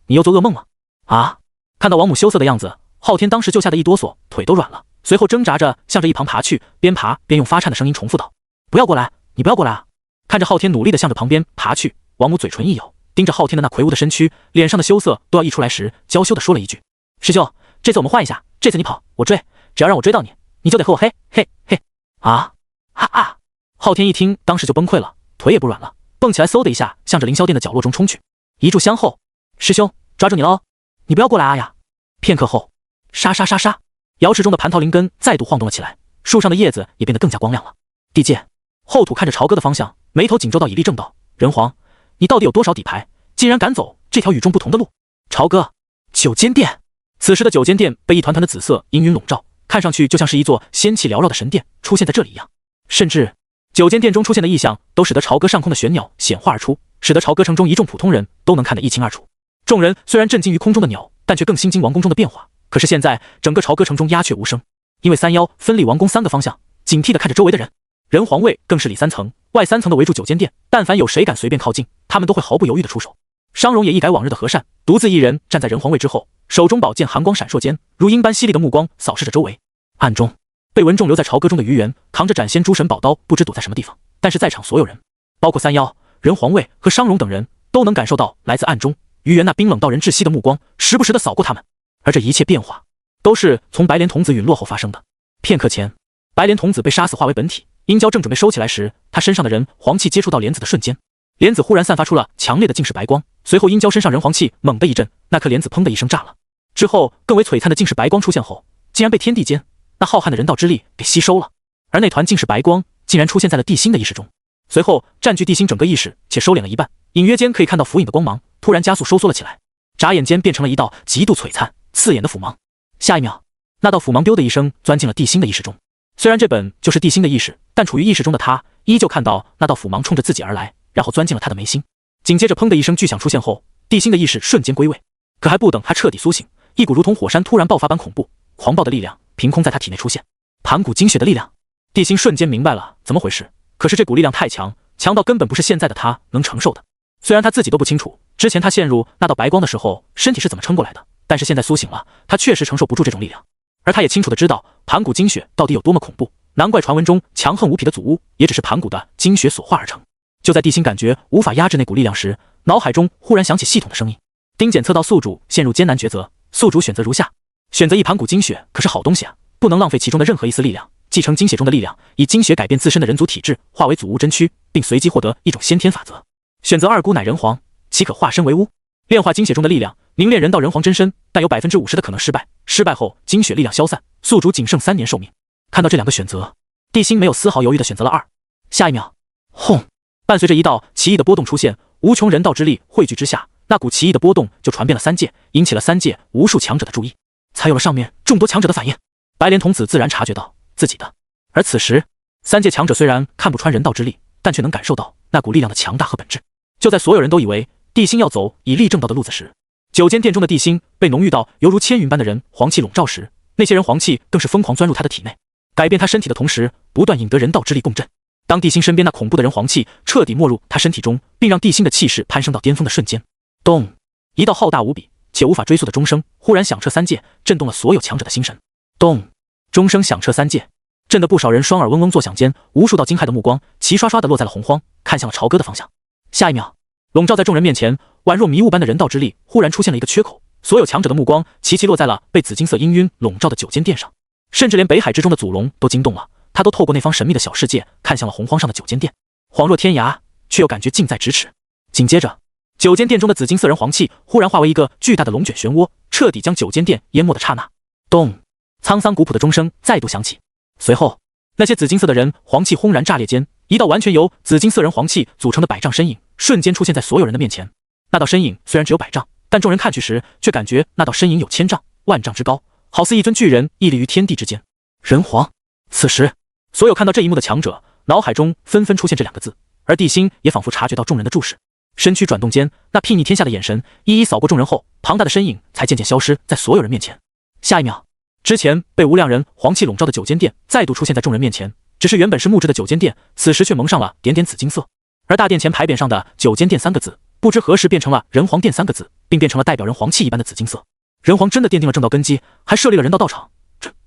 你又做噩梦了？啊！看到王母羞涩的样子，昊天当时就吓得一哆嗦，腿都软了，随后挣扎着向着一旁爬去，边爬边用发颤的声音重复道：不要过来，你不要过来啊！看着昊天努力地向着旁边爬去，王母嘴唇一咬，盯着昊天的那魁梧的身躯，脸上的羞涩都要溢出来时，娇羞地说了一句：师兄，这次我们换一下，这次你跑我追，只要让我追到你，你就得和我嘿嘿嘿。啊啊啊！昊天一听当时就崩溃了，腿也不软了，蹦起来嗖的一下向着凌霄殿的角落中冲去，一炷香后，师兄抓住你喽，你不要过来啊呀！片刻后，沙沙沙沙，瑶池中的蟠桃灵根再度晃动了起来，树上的叶子也变得更加光亮了。地界后土看着朝歌的方向，眉头紧皱道：以力正道，人皇，你到底有多少底牌，竟然敢走这条与众不同的路？朝歌，九间殿。此时的九间殿被一团团的紫色阴云笼罩，看上去就像是一座仙气缭绕的神殿出现在这里一样，甚至九间殿中出现的异象都使得朝歌上空的玄鸟显化而出，使得朝歌城中一众普通人都能看得一清二楚。众人虽然震惊于空中的鸟，但却更心惊王宫中的变化。可是现在整个朝歌城中鸦雀无声，因为三妖分立王宫3个方向，警惕地看着周围的人。人皇位更是里3层外3层的围住九间殿，但凡有谁敢随便靠近，他们都会毫不犹豫地出手。商容也一改往日的和善，独自一人站在人皇位之后，手中宝剑寒光闪烁间，如鹰般犀利的目光扫视着周围。暗中被文仲留在朝歌中的余元扛着斩仙诸神宝刀，不知躲在什么地方，但是在场所有人，包括三妖、人皇位和商容等人，都能感受到来自暗中余元那冰冷到人窒息的目光，时不时地扫过他们。而这一切变化都是从白莲童子陨落后发生的。片刻前，白莲童子被杀死化为本体，殷郊正准备收起来时，他身上的人皇气接触到莲子的瞬间，莲子忽然散发出了强烈的净世白光，随后殷郊身上人皇气猛地一震，那颗莲子砰的一声炸了。之后更为璀璨的净世白光出现后，竟然被天地间那浩瀚的人道之力给吸收了，而那团净世白光竟然出现在了地心的意识中，随后占据地心整个意识，且收敛了一半，隐约间可以看到浮影的光芒突然加速收缩了起来，眨眼间变成了一道极度璀璨刺眼的斧芒。下一秒，那道斧芒丢的一声钻进了地心的意识中，虽然这本就是地心的意识，但处于意识中的他依旧看到那道斧芒冲着自己而来，然后钻进了他的眉心。紧接着砰的一声巨响出现后，地心的意识瞬间归位。可还不等他彻底苏醒，一股如同火山突然爆发般恐怖、狂暴的力量凭空在他体内出现，盘古精血的力量。地心瞬间明白了怎么回事，可是这股力量太强，强到根本不是现在的他能承受的。虽然他自己都不清楚之前他陷入那道白光的时候身体是怎么撑过来的，但是现在苏醒了，他确实承受不住这种力量。而他也清楚地知道盘古精血到底有多么恐怖，难怪传闻中强横无匹的祖屋也只是盘古的精血所化而成。就在地心感觉无法压制那股力量时，脑海中忽然响起系统的声音。丁检测到宿主陷入艰难抉择，宿主选择如下：选择一盘古精血可是好东西啊，不能浪费其中的任何一丝力量，继承精血中的力量，以精血改变自身的人族体质，化为祖屋真躯，并随机获得一种先天法则。选择二姑乃人皇，岂可化身为巫？炼化精血中的力量，凝练人道人皇真身，但有50%的可能失败，失败后精血力量消散，宿主仅剩3年寿命。看到这两个选择，地心没有丝毫犹豫地选择了2。下一秒，轰！伴随着一道奇异的波动出现，无穷人道之力汇聚之下，那股奇异的波动就传遍了3界，引起了3界无数强者的注意，才有了上面众多强者的反应。白莲童子自然察觉到自己的，而此时3界强者虽然看不穿人道之力，但却能感受到那股力量的强大和本质。就在所有人都以为地心要走以力正道的路子时，9间殿中的地心被浓郁到犹如千云般的人皇气笼罩时，那些人皇气更是疯狂钻入他的体内，改变他身体的同时，不断引得人道之力共振。当地心身边那恐怖的人皇气彻底没入他身体中，并让地心的气势攀升到巅峰的瞬间，咚！一道浩大无比且无法追溯的钟声忽然响彻3界，震动了所有强者的心神。咚！钟声响彻3界，震得不少人双耳嗡嗡作响间，无数道惊骇的目光齐刷刷地落在了洪荒，看向了朝歌的方向。下一秒，笼罩在众人面前宛若迷雾般的人道之力忽然出现了一个缺口，所有强者的目光齐齐落在了被紫金色氤氲笼罩的9间殿上，甚至连北海之中的祖龙都惊动了，他都透过那方神秘的小世界看向了洪荒上的9间殿，恍若天涯，却又感觉近在咫尺。紧接着，9间殿中的紫金色人皇气忽然化为一个巨大的龙卷漩涡，彻底将9间殿淹没的刹那，咚！沧桑古朴的钟声再度响起。随后，那些紫金色的人皇气轰然炸裂间，一道完全由紫金色人皇气组成的百丈身影瞬间出现在所有人的面前。那道身影虽然只有100丈，但众人看去时却感觉那道身影有1000丈、万丈之高，好似一尊巨人屹立于天地之间。人皇。此时，所有看到这一幕的强者脑海中纷纷出现这2个字，而地心也仿佛察觉到众人的注视，身躯转动间，那睥睨天下的眼神一一扫过众人后，庞大的身影才渐渐消失在所有人面前。下一秒，之前被无量人皇气笼罩的9间殿再度出现在众人面前，只是原本是木质的9间殿，此时却蒙上了点点紫金色，而大殿前牌匾上的9间殿3个字，不知何时变成了人皇殿3个字，并变成了代表人皇气一般的紫金色。人皇真的奠定了正道根基，还设立了人道道场，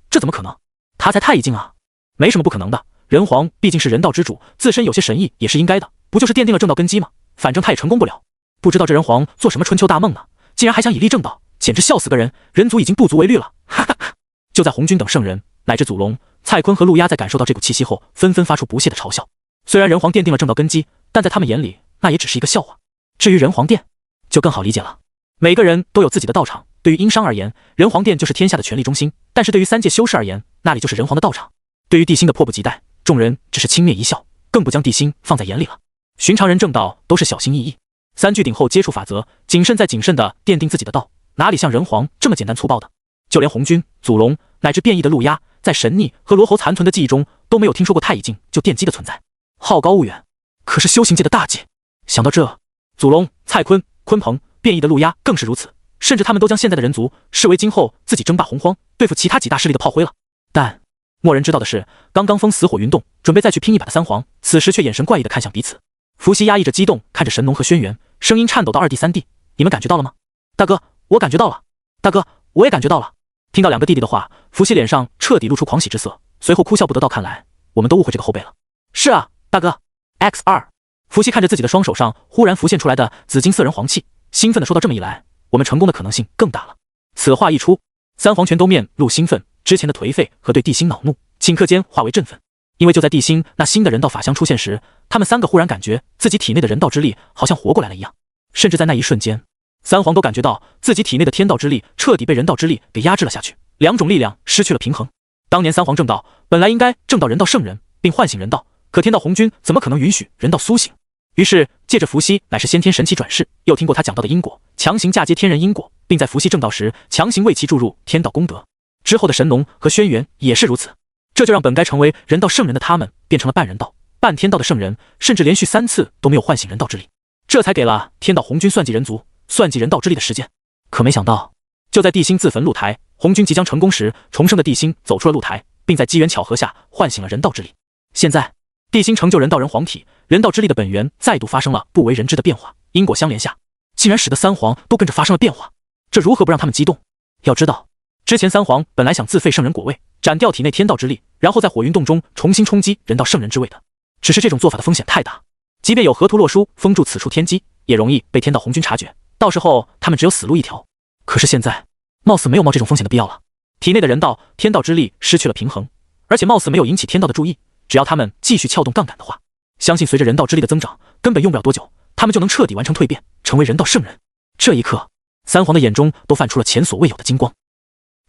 这怎么可能？他才太一惊啊！没什么不可能的，人皇毕竟是人道之主，自身有些神意也是应该的，不就是奠定了正道根基吗？反正他也成功不了。不知道这人皇做什么春秋大梦呢？竟然还想以立正道，简直笑死个人！人族已经不足为虑了，哈哈哈！就在红军等圣人乃至祖龙、蔡坤和陆压在感受到这股气息后，纷纷发出不屑的嘲笑。虽然人皇奠定了正道根基，但在他们眼里，那也只是一个笑话。至于人皇殿，就更好理解了。每个人都有自己的道场，对于殷商而言，人皇殿就是天下的权力中心；但是对于3界修士而言，那里就是人皇的道场。对于地心的迫不及待，众人只是轻蔑一笑，更不将地心放在眼里了。寻常人正道都是小心翼翼，3句顶后接触法则，谨慎再谨慎地奠定自己的道，哪里像人皇这么简单粗暴的？就连红军、祖龙乃至变异的陆压，在神逆和罗侯残存的记忆中都没有听说过太乙境就奠基的存在，好高骛远，可是修行界的大忌。想到这，祖龙、蔡坤、鲲鹏、变异的陆压更是如此，甚至他们都将现在的人族视为今后自己争霸洪荒、对付其他几大势力的炮灰了。但默人知道的是，刚刚封死火云洞，准备再去拼一把的3皇，此时却眼神怪异地看向彼此。伏羲压抑着激动，看着神农和轩辕，声音颤抖到2弟3弟：“你们感觉到了吗？”“大哥，我感觉到了。”“大哥，我也感觉到了。”听到2个弟弟的话，伏羲脸上彻底露出狂喜之色，随后哭笑不得道：“看来我们都误会这个后辈了。”“是啊，大哥。”X2，伏羲看着自己的双手上忽然浮现出来的紫金色人皇气，兴奋地说道：“这么一来，我们成功的可能性更大了。”此话一出，3皇全都面露兴奋，之前的颓废和对地心恼怒，顷刻间化为振奋。因为就在地心那新的人道法相出现时，他们3个忽然感觉自己体内的人道之力好像活过来了一样，甚至在那一瞬间，3皇都感觉到自己体内的天道之力彻底被人道之力给压制了下去，2种力量失去了平衡。当年3皇正道本来应该正道人道圣人，并唤醒人道，可天道红军怎么可能允许人道苏醒？于是借着伏羲乃是先天神奇转世，又听过他讲到的因果，强行嫁接天人因果，并在伏羲正道时强行为其注入天道功德。之后的神农和轩辕也是如此。这就让本该成为人道圣人的他们变成了半人道、半天道的圣人，甚至连续3次都没有唤醒人道之力，这才给了天道红军算计人族、算计人道之力的时间。可没想到，就在地心自焚露台，红军即将成功时，重生的地心走出了露台，并在机缘巧合下唤醒了人道之力。现在，地心成就人道人皇体，人道之力的本源再度发生了不为人知的变化，因果相连下，竟然使得三皇都跟着发生了变化。这如何不让他们激动？要知道，之前三皇本来想自废圣人果位，斩掉体内天道之力，然后在火云洞中重新冲击人道圣人之位的。只是这种做法的风险太大，即便有河图洛书封住此处天机，也容易被天道红军察觉，到时候他们只有死路一条。可是现在，貌似没有冒这种风险的必要了。体内的人道、天道之力失去了平衡，而且貌似没有引起天道的注意。只要他们继续撬动杠杆的话，相信随着人道之力的增长，根本用不了多久，他们就能彻底完成蜕变，成为人道圣人。这一刻，三皇的眼中都泛出了前所未有的金光。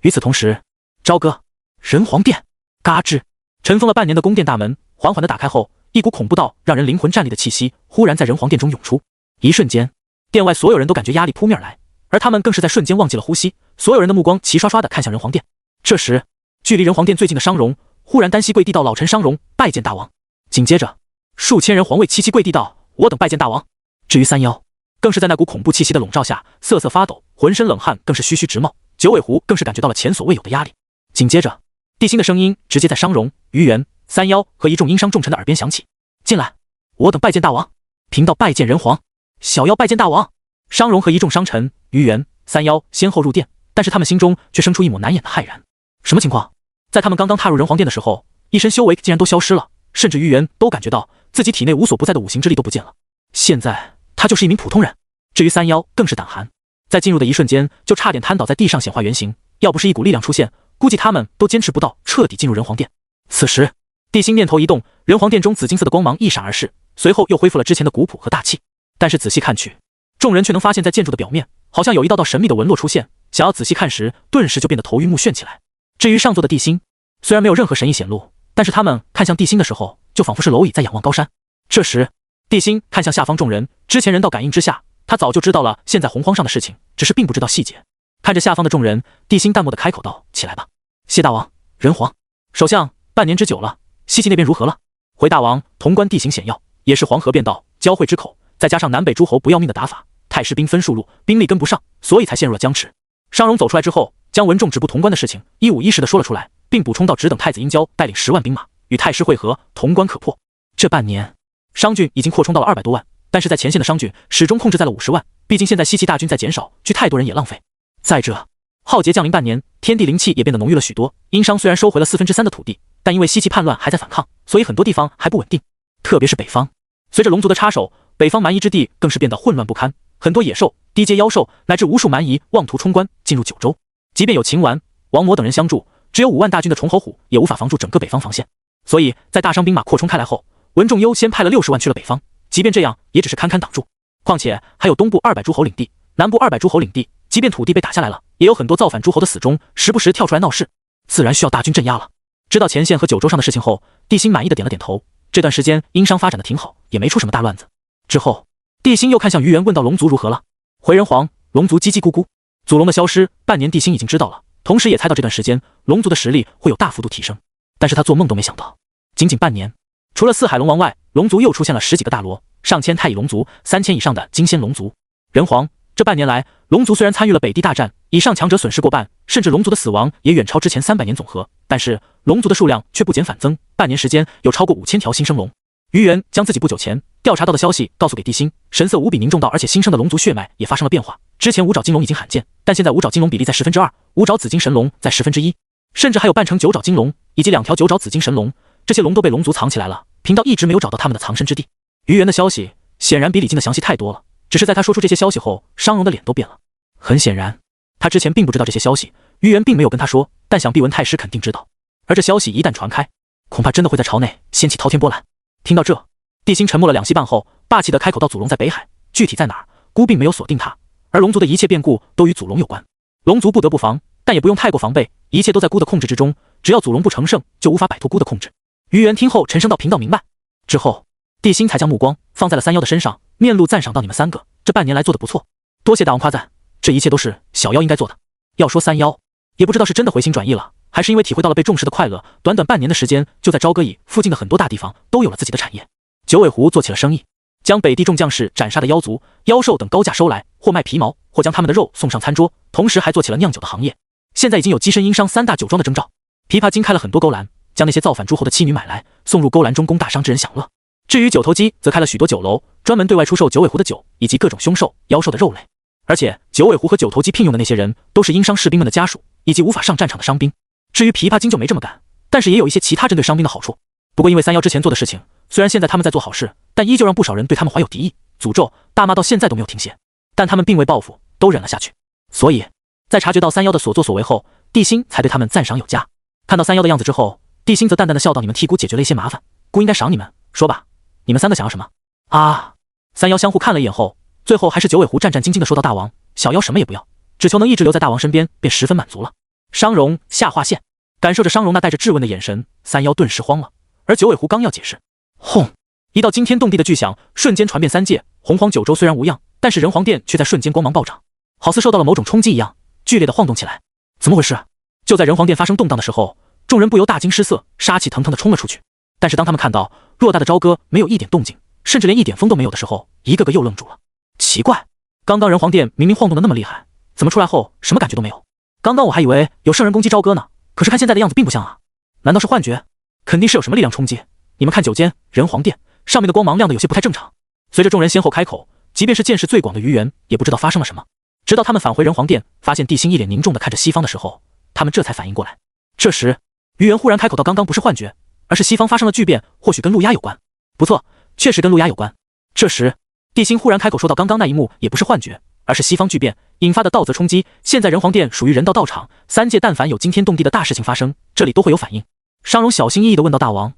与此同时，朝歌人皇殿，嘎吱，尘封了半年的宫殿大门缓缓地打开后，一股恐怖到让人灵魂战栗的气息忽然在人皇殿中涌出。一瞬间，殿外所有人都感觉压力扑面而来，而他们更是在瞬间忘记了呼吸，所有人的目光齐刷刷地看向人皇殿。这时，距离人皇殿最近的商容忽然单膝跪地道：“老臣商容拜见大王。”紧接着，数千人皇位齐齐跪地道：“我等拜见大王。”至于三妖，更是在那股恐怖气息的笼罩下瑟瑟发抖，浑身冷汗更是虚直冒。九尾狐更是感觉到了前所未有的压力。紧接着，地心的声音直接在商容、于元、三妖和一众因伤重臣的耳边响起：“进来，我等拜见大王。”贫道拜见人皇，小妖拜见大王。商容和一众商臣、于元、三妖先后入殿，但是他们心中却生出一抹难掩的骇然。什么情况？在他们刚刚踏入人皇殿的时候，一身修为竟然都消失了，甚至于元都感觉到自己体内无所不在的五行之力都不见了。现在他就是一名普通人。至于三妖更是胆寒，在进入的一瞬间就差点瘫倒在地上显化原形，要不是一股力量出现，估计他们都坚持不到彻底进入人皇殿。此时，地心念头一动，人皇殿中紫金色的光芒一闪而逝，随后又恢复了之前的古朴和大气。但是仔细看去，众人却能发现在建筑的表面好像有一道道神秘的纹络出现，想要仔细看时，顿时就变得头晕目眩起来。至于上座的地心，虽然没有任何神意显露，但是他们看向地心的时候，就仿佛是蝼蚁在仰望高山。这时，地心看向下方众人，之前人道感应之下，他早就知道了现在洪荒上的事情，只是并不知道细节。看着下方的众人，地心淡漠地开口道：“起来吧。”谢大王。人皇，首相，半年之久了，西岐那边如何了？回大王，潼关地形险要，也是黄河便道交汇之口，再加上南北诸侯不要命的打法，太师兵分数路，兵力跟不上，所以才陷入了僵持。商容走出来之后，将文仲止步潼关的事情一五一十地说了出来，并补充到只等太子殷郊带领10万兵马与太师会合，潼关可破。这半年，商郡已经扩充到了200多万，但是在前线的商郡始终控制在了50万，毕竟现在西岐大军在减少，聚太多人也浪费。再者，浩劫降临半年，天地灵气也变得浓郁了许多。殷商虽然收回了3/4的土地，但因为西岐叛乱还在反抗，所以很多地方还不稳定，特别是北方。随着龙族的插手，北方蛮夷之地更是变得混乱不堪，很多野兽、低阶妖兽乃至无数蛮夷妄图冲关进入九州。即便有秦完、王魔等人相助，只有5万大军的崇侯虎也无法防住整个北方防线。所以在大商兵马扩充开来后，文仲优先派了60万去了北方，即便这样，也只是堪堪挡住。况且还有东部200诸侯领地，南部200诸侯领地，即便土地被打下来了，也有很多造反诸侯的死忠，时不时跳出来闹事，自然需要大军镇压了。知道前线和九州上的事情后，地心满意的点了点头。这段时间殷商发展的挺好，也没出什么大乱子。之后，地心又看向于元，问到龙族如何了。回人皇，龙族叽叽咕咕，祖龙的消失，半年地心已经知道了，同时也猜到这段时间龙族的实力会有大幅度提升，但是他做梦都没想到，仅仅半年，除了4海龙王外，龙族又出现了10几个大罗，上千太乙龙族，3000以上的金仙龙族。人皇，这半年来，龙族虽然参与了北地大战，以上强者损失过半，甚至龙族的死亡也远超之前300年总和，但是龙族的数量却不减反增，半年时间有超过5000条新生龙。于元将自己不久前调查到的消息告诉给地心，神色无比凝重道，而且新生的龙族血脉也发生了变化。之前五爪金龙已经罕见，但现在五爪金龙比例在2%，五爪紫金神龙在1/10，甚至还有半成九爪金龙以及2条九爪紫金神龙，这些龙都被龙族藏起来了，贫道一直没有找到他们的藏身之地。于元的消息显然比李靖的详细太多了，只是在他说出这些消息后，商容的脸都变了。很显然，他之前并不知道这些消息，于元并没有跟他说，但想必文太师肯定知道。而这消息一旦传开，恐怕真的会在朝内掀起滔天波澜。听到这，地心沉默了2息半后，霸气地开口道：“祖龙在北海，具体在哪儿，孤并没有锁定他，而龙族的一切变故都与祖龙有关。龙族不得不防，但也不用太过防备，一切都在孤的控制之中，只要祖龙不成圣，就无法摆脱孤的控制。”于元听后沉声道：“贫道明白。”之后，地心才将目光放在了三妖的身上，面露赞赏道：“你们3个这半年来做得不错，多谢大王夸赞，这一切都是小妖应该做的。要说三妖，也不知道是真的回心转意了，还是因为体会到了被重视的快乐，短短半年的时间，就在朝歌驿附近的很多大地方都有了自己的产业。九尾狐做起了生意，将北地众将士斩杀的妖族、妖兽等高价收来，或卖皮毛，或将他们的肉送上餐桌，同时还做起了酿酒的行业。现在已经有跻身殷商3大酒庄的征兆。琵琶精开了很多勾栏，将那些造反诸侯的妻女买来，送入勾栏中供大商之人享乐。至于九头鸡，则开了许多酒楼，专门对外出售九尾狐的酒以及各种凶兽、妖兽的肉类。而且九尾狐和九头鸡聘用的那些人，都是殷商士兵们的家属，以及无法上战场的伤兵。至于琵琶精就没这么干，但是也有一些其他针对伤兵的好处。不过因为三妖之前做的事情，虽然现在他们在做好事，但依旧让不少人对他们怀有敌意，诅咒、大骂到现在都没有停歇。但他们并未报复，都忍了下去。所以，在察觉到三妖的所作所为后，帝辛才对他们赞赏有加。看到三妖的样子之后，帝辛则淡淡的笑道：“你们替姑解决了一些麻烦，姑应该赏你们。说吧，你们3个想要什么？”啊！三妖相互看了一眼后，最后还是九尾狐战战兢兢的说道：“大王，小妖什么也不要，只求能一直留在大王身边，便十分满足了。”商容下划线，感受着商容那带着质问的眼神，三妖顿时慌了。而九尾狐刚要解释，轰！一道惊天动地的巨响瞬间传遍3界，洪荒九州虽然无恙，但是人皇殿却在瞬间光芒暴涨，好似受到了某种冲击一样，剧烈的晃动起来。怎么回事？就在人皇殿发生动荡的时候，众人不由大惊失色，杀气腾腾的冲了出去。但是当他们看到偌大的朝歌没有一点动静，甚至连一点风都没有的时候，一个个又愣住了。奇怪，刚刚人皇殿明明晃动的那么厉害，怎么出来后什么感觉都没有？刚刚我还以为有圣人攻击朝歌呢，可是看现在的样子并不像啊。难道是幻觉？肯定是有什么力量冲击。你们看九间人皇殿上面的光芒亮得有些不太正常。随着众人先后开口，即便是见识最广的于元也不知道发生了什么。直到他们返回人皇殿，发现帝辛一脸凝重地看着西方的时候，他们这才反应过来。这时于元忽然开口道：“刚刚不是幻觉，而是西方发生了巨变，或许跟陆压有关。”不错，确实跟陆压有关。这时帝辛忽然开口说道：“刚刚那一幕也不是幻觉，而是西方巨变引发的道泽冲击。现在人皇殿属于人道道场，3界但凡有惊天动地的大事情发生，这里都会有反应。”商容小心翼翼地问道：“大王，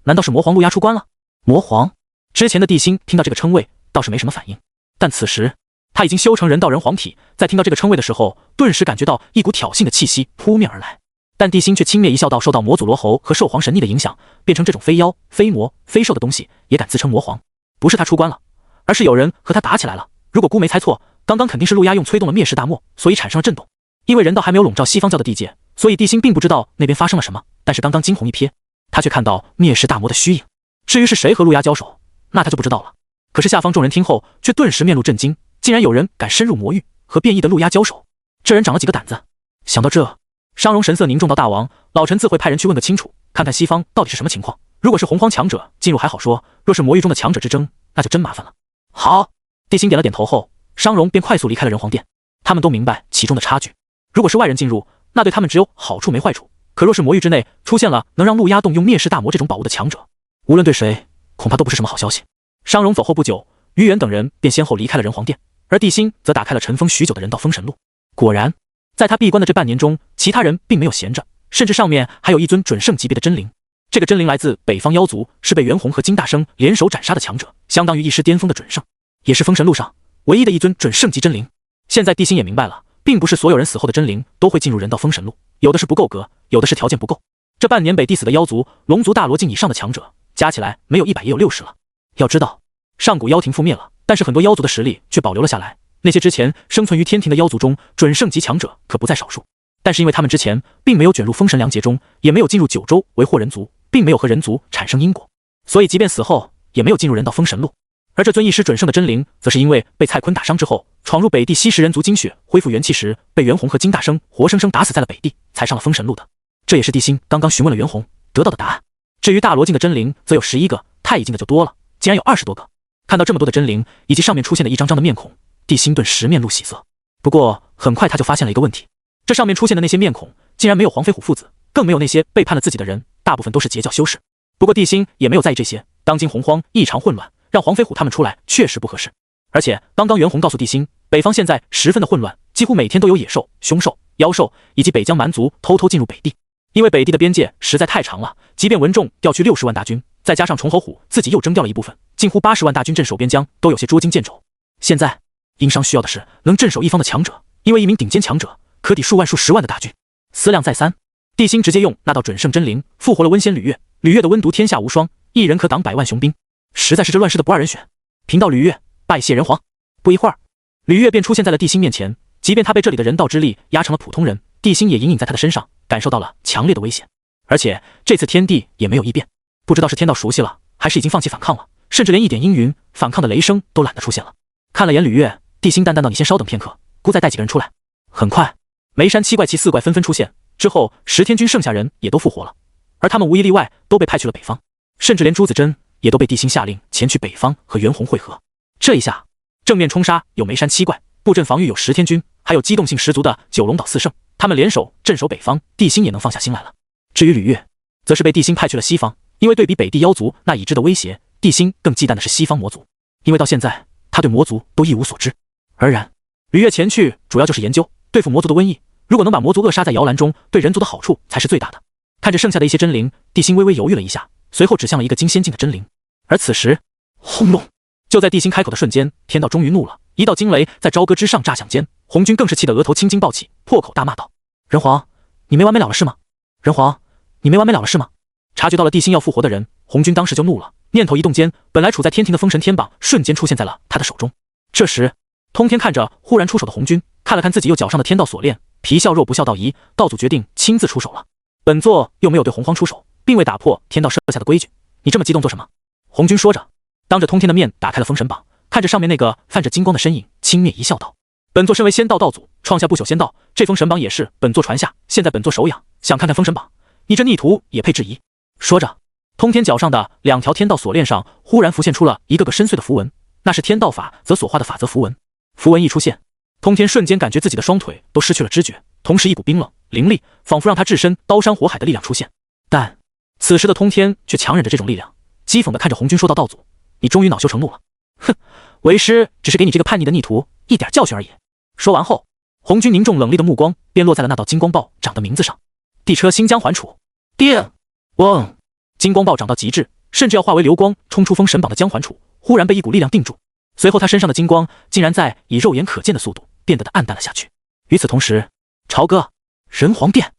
难道是魔皇陆压出关了？”魔皇之前的帝辛听到这个称谓倒是没什么反应，但此时他已经修成人道人皇体，在听到这个称谓的时候，顿时感觉到一股挑衅的气息扑面而来。但帝辛却轻蔑一笑道：“受到魔祖罗侯和兽皇神力的影响，变成这种非妖、非魔、非兽的东西，也敢自称魔皇？不是他出关了，而是有人和他打起来了。如果姑没猜错，刚刚肯定是陆压用催动了灭世大漠，所以产生了震动。因为人道还没有笼罩西方教的地界，所以帝辛并不知道那边发生了什么。但是刚刚惊鸿一瞥，他却看到灭世大魔的虚影。至于是谁和陆压交手，那他就不知道了。可是下方众人听后却顿时面露震惊，竟然有人敢深入魔域和变异的陆压交手，这人长了几个胆子？想到这，商容神色凝重道：“大王，老臣自会派人去问个清楚，看看西方到底是什么情况。如果是洪荒强者进入还好说，若是魔域中的强者之争，那就真麻烦了。”好，帝辛点了点头后，商容便快速离开了人皇殿。他们都明白其中的差距，如果是外人进入，那对他们只有好处没坏处。可若是魔域之内出现了能让陆压动用灭世大魔这种宝物的强者，无论对谁，恐怕都不是什么好消息。商容走后不久，于元等人便先后离开了人皇殿，而帝辛则打开了尘封许久的人道封神录。果然，在他闭关的这半年中，其他人并没有闲着，甚至上面还有一尊准圣级别的真灵。这个真灵来自北方妖族，是被袁弘和金大生联手斩杀的强者，相当于一师巅峰的准圣，也是封神路上唯一的一尊准圣级真灵。现在帝辛也明白了，并不是所有人死后的真灵都会进入人道封神路，有的是不够格，有的是条件不够。这半年北地死的妖族、龙族大罗境以上的强者，加起来没有100也有60了。要知道，上古妖庭覆灭了，但是很多妖族的实力却保留了下来。那些之前生存于天庭的妖族中，准圣级强者可不在少数。但是因为他们之前并没有卷入封神良劫中，也没有进入九州为祸人族，并没有和人族产生因果，所以即便死后也没有进入人道封神路。而这尊一师准圣的真灵，则是因为被蔡坤打伤之后，闯入北地吸食人族精血恢复元气时，被袁弘和金大生活生生打死在了北地，才上了封神路的。这也是帝辛刚刚询问了袁弘得到的答案。至于大罗境的真灵，则有11个，太乙境的就多了，竟然有20多个。看到这么多的真灵，以及上面出现的一张张的面孔，帝辛顿时面露喜色。不过很快他就发现了一个问题，这上面出现的那些面孔，竟然没有黄飞虎父子，更没有那些背叛了自己的人，大部分都是截教修士。不过帝辛也没有在意这些，当今洪荒异常混乱，让黄飞虎他们出来确实不合适。而且刚刚袁弘告诉帝辛，北方现在十分的混乱，几乎每天都有野兽、凶兽、妖兽以及北疆蛮族偷偷进入北地。因为北地的边界实在太长了，即便文仲调去60万大军，再加上崇侯虎自己又征调了一部分，近乎80万大军镇守边疆，都有些捉襟见肘。现在殷商需要的是能镇守一方的强者，因为一名顶尖强者可抵数万数十万的大军。思量再三，帝辛直接用那道准圣真灵复活了温仙吕月，吕月的温毒天下无双，一人可挡100万雄兵，实在是这乱世的不二人选。贫道吕月拜谢人皇。不一会儿，吕月便出现在了帝辛面前。即便他被这里的人道之力压成了普通人，帝辛也隐隐在他的身上感受到了强烈的危险，而且这次天帝也没有异变，不知道是天道熟悉了，还是已经放弃反抗了，甚至连一点阴云反抗的雷声都懒得出现了。看了眼吕月，地心淡淡道：“你先稍等片刻，姑再带几个人出来。”很快，眉山七怪、七四怪纷纷出现，之后10天军剩下人也都复活了，而他们无一例外都被派去了北方，甚至连朱子珍也都被地心下令前去北方和袁弘会合。这一下，正面冲杀有眉山七怪，布阵防御有10天军，还有机动性十足的九龙岛四圣，他们联手镇守北方，地心也能放下心来了。至于吕月，则是被地心派去了西方，因为对比北地妖族那已知的威胁，地心更忌惮的是西方魔族，因为到现在他对魔族都一无所知。而然，吕月前去主要就是研究对付魔族的瘟疫，如果能把魔族扼杀在摇篮中，对人族的好处才是最大的。看着剩下的一些真灵，地心微微犹豫了一下，随后指向了一个金仙境的真灵。而此时，轰隆！就在地心开口的瞬间，天道终于怒了，一道惊雷在朝歌之上炸响间，红军更是气得额头青筋暴起，破口大骂道：“人皇，你没完没了了是吗？人皇，你没完没了了是吗？”察觉到了地心要复活的人，红军当时就怒了，念头一动间，本来处在天庭的封神天榜瞬间出现在了他的手中。这时，通天看着忽然出手的红军，看了看自己右脚上的天道锁链，皮笑肉不笑道：“咦，道祖决定亲自出手了。本座又没有对洪荒出手，并未打破天道设下的规矩，你这么激动做什么？”红军说着，当着通天的面打开了封神榜，看着上面那个泛着金光的身影，轻蔑一笑道：“本座身为仙道道祖，创下不朽仙道，这封神榜也是本座传下，现在本座手痒，想看看封神榜，你这逆徒也配质疑？”说着，通天脚上的2条天道锁链上忽然浮现出了一个个深邃的符文，那是天道法则所画的法则符文。符文一出现，通天瞬间感觉自己的双腿都失去了知觉，同时一股冰冷凌厉，仿佛让他置身刀山火海的力量出现。但此时的通天却强忍着这种力量，讥讽地看着红军说道：“道祖，你终于恼羞成怒了，哼，为师只是给你这个叛逆的逆徒一点教训而已。”说完后，红军凝重冷厉的目光便落在了那道金光暴掌的名字上：地车新疆环杵。定，嗡！金光暴掌到极致，甚至要化为流光冲出封神榜的姜环杵，忽然被一股力量定住，随后他身上的金光竟然在以肉眼可见的速度变得暗淡了下去。与此同时，朝歌、人皇殿，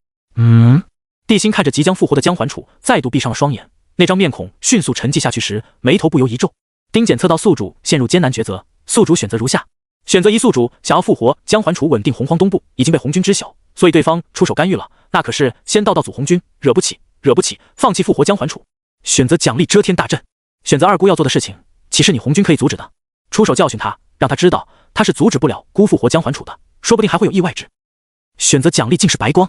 地心看着即将复活的姜环杵，再度闭上了双眼，那张面孔迅速沉寂下去时，眉头不由一皱。丁检测到宿主陷入艰难抉择，宿主选择如下：选择一，宿主想要复活姜环杵稳定洪荒东部，已经被红军知晓，所以对方出手干预了，那可是仙道道祖红军，惹不起，放弃复活姜环杵。选择奖励遮天大阵。选择2，姑要做的事情岂是你红军可以阻止的？出手教训他，让他知道他是阻止不了姑复活姜环杵的，说不定还会有意外之。选择奖励竟是白光。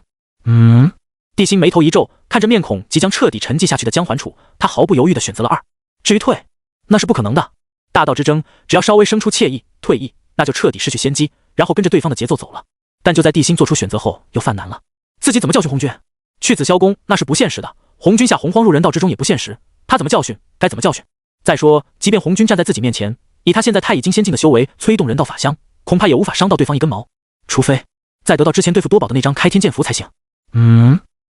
地心眉头一皱，看着面孔即将彻底沉寂下去的姜环杵，他毫不犹豫地选择了2。至于退，那是不可能的。大道之争，只要稍微生出怯意、退意，那就彻底失去先机，然后跟着对方的节奏走了。但就在地心做出选择后，又犯难了，自己怎么教训红军？去紫霄宫那是不现实的，红军下洪荒入人道之中也不现实，他怎么教训，该怎么教训？再说，即便红军站在自己面前，以他现在太乙金仙境的修为催动人道法相，恐怕也无法伤到对方一根毛，除非再得到之前对付多宝的那张开天剑符才行。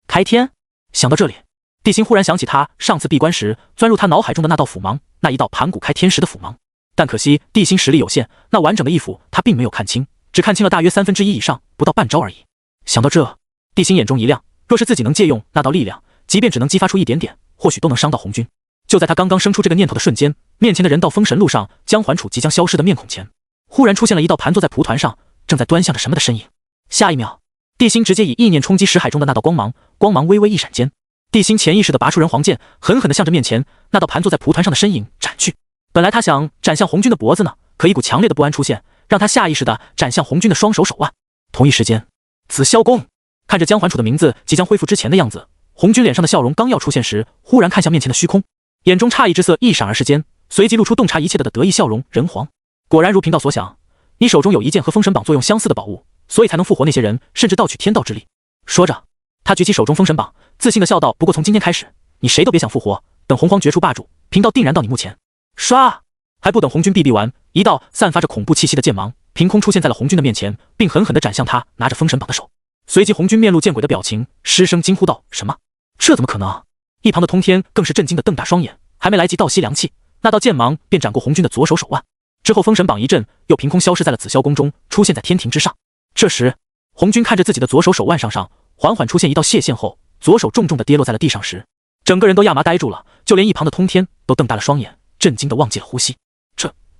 开天？想到这里，地心忽然想起他上次闭关时钻入他脑海中的那道符芒，那一道盘古开天时的符芒。但可惜地心实力有限，那完整的一符他并没有看清，只看清了大约1/3以上，不到半招而已。想到这，地心眼中一亮，若是自己能借用那道力量，即便只能激发出一点点，或许都能伤到红军。就在他刚刚生出这个念头的瞬间，面前的人道封神路上姜环杵即将消失的面孔前，忽然出现了一道盘坐在蒲团上正在端详着什么的身影。下一秒，地心直接以意念冲击识海中的那道光芒，光芒微微一闪间，地心潜意识地拔出人皇剑，狠狠地向着面前那道盘坐在蒲团上的身影斩去。本来他想斩向红军的脖子呢，可一股强烈的不安出现，让他下意识地斩向红军的双手手腕。同一时间，紫霄宫看着姜环杵的名字即将恢复之前的样子，红军脸上的笑容刚要出现时，忽然看向面前的虚空，眼中诧异之色一闪而逝间，随即露出洞察一切的得意笑容。人皇，果然如贫道所想，你手中有一件和封神榜作用相似的宝物，所以才能复活那些人，甚至盗取天道之力。说着，他举起手中封神榜，自信地笑道：不过从今天开始，你谁都别想复活，等洪荒绝处霸主，贫道定然到你目前。唰！还不等红军避完，一道散发着恐怖气息的剑芒凭空出现在了红军的面前，并狠狠地斩向他拿着封神榜的手。随即红军面露见鬼的表情，失声惊呼道：什么？这怎么可能？一旁的通天更是震惊地瞪大双眼，还没来及倒吸凉气，那道剑芒便斩过红军的左手手腕。之后封神榜一震，又凭空消失在了紫霄宫中，出现在天庭之上。这时红军看着自己的左手手腕上缓缓出现一道血线后，左手重重地跌落在了地上时，整个人都亚麻呆住了，就连一旁的通天都瞪大了双眼，震惊地忘记了呼吸。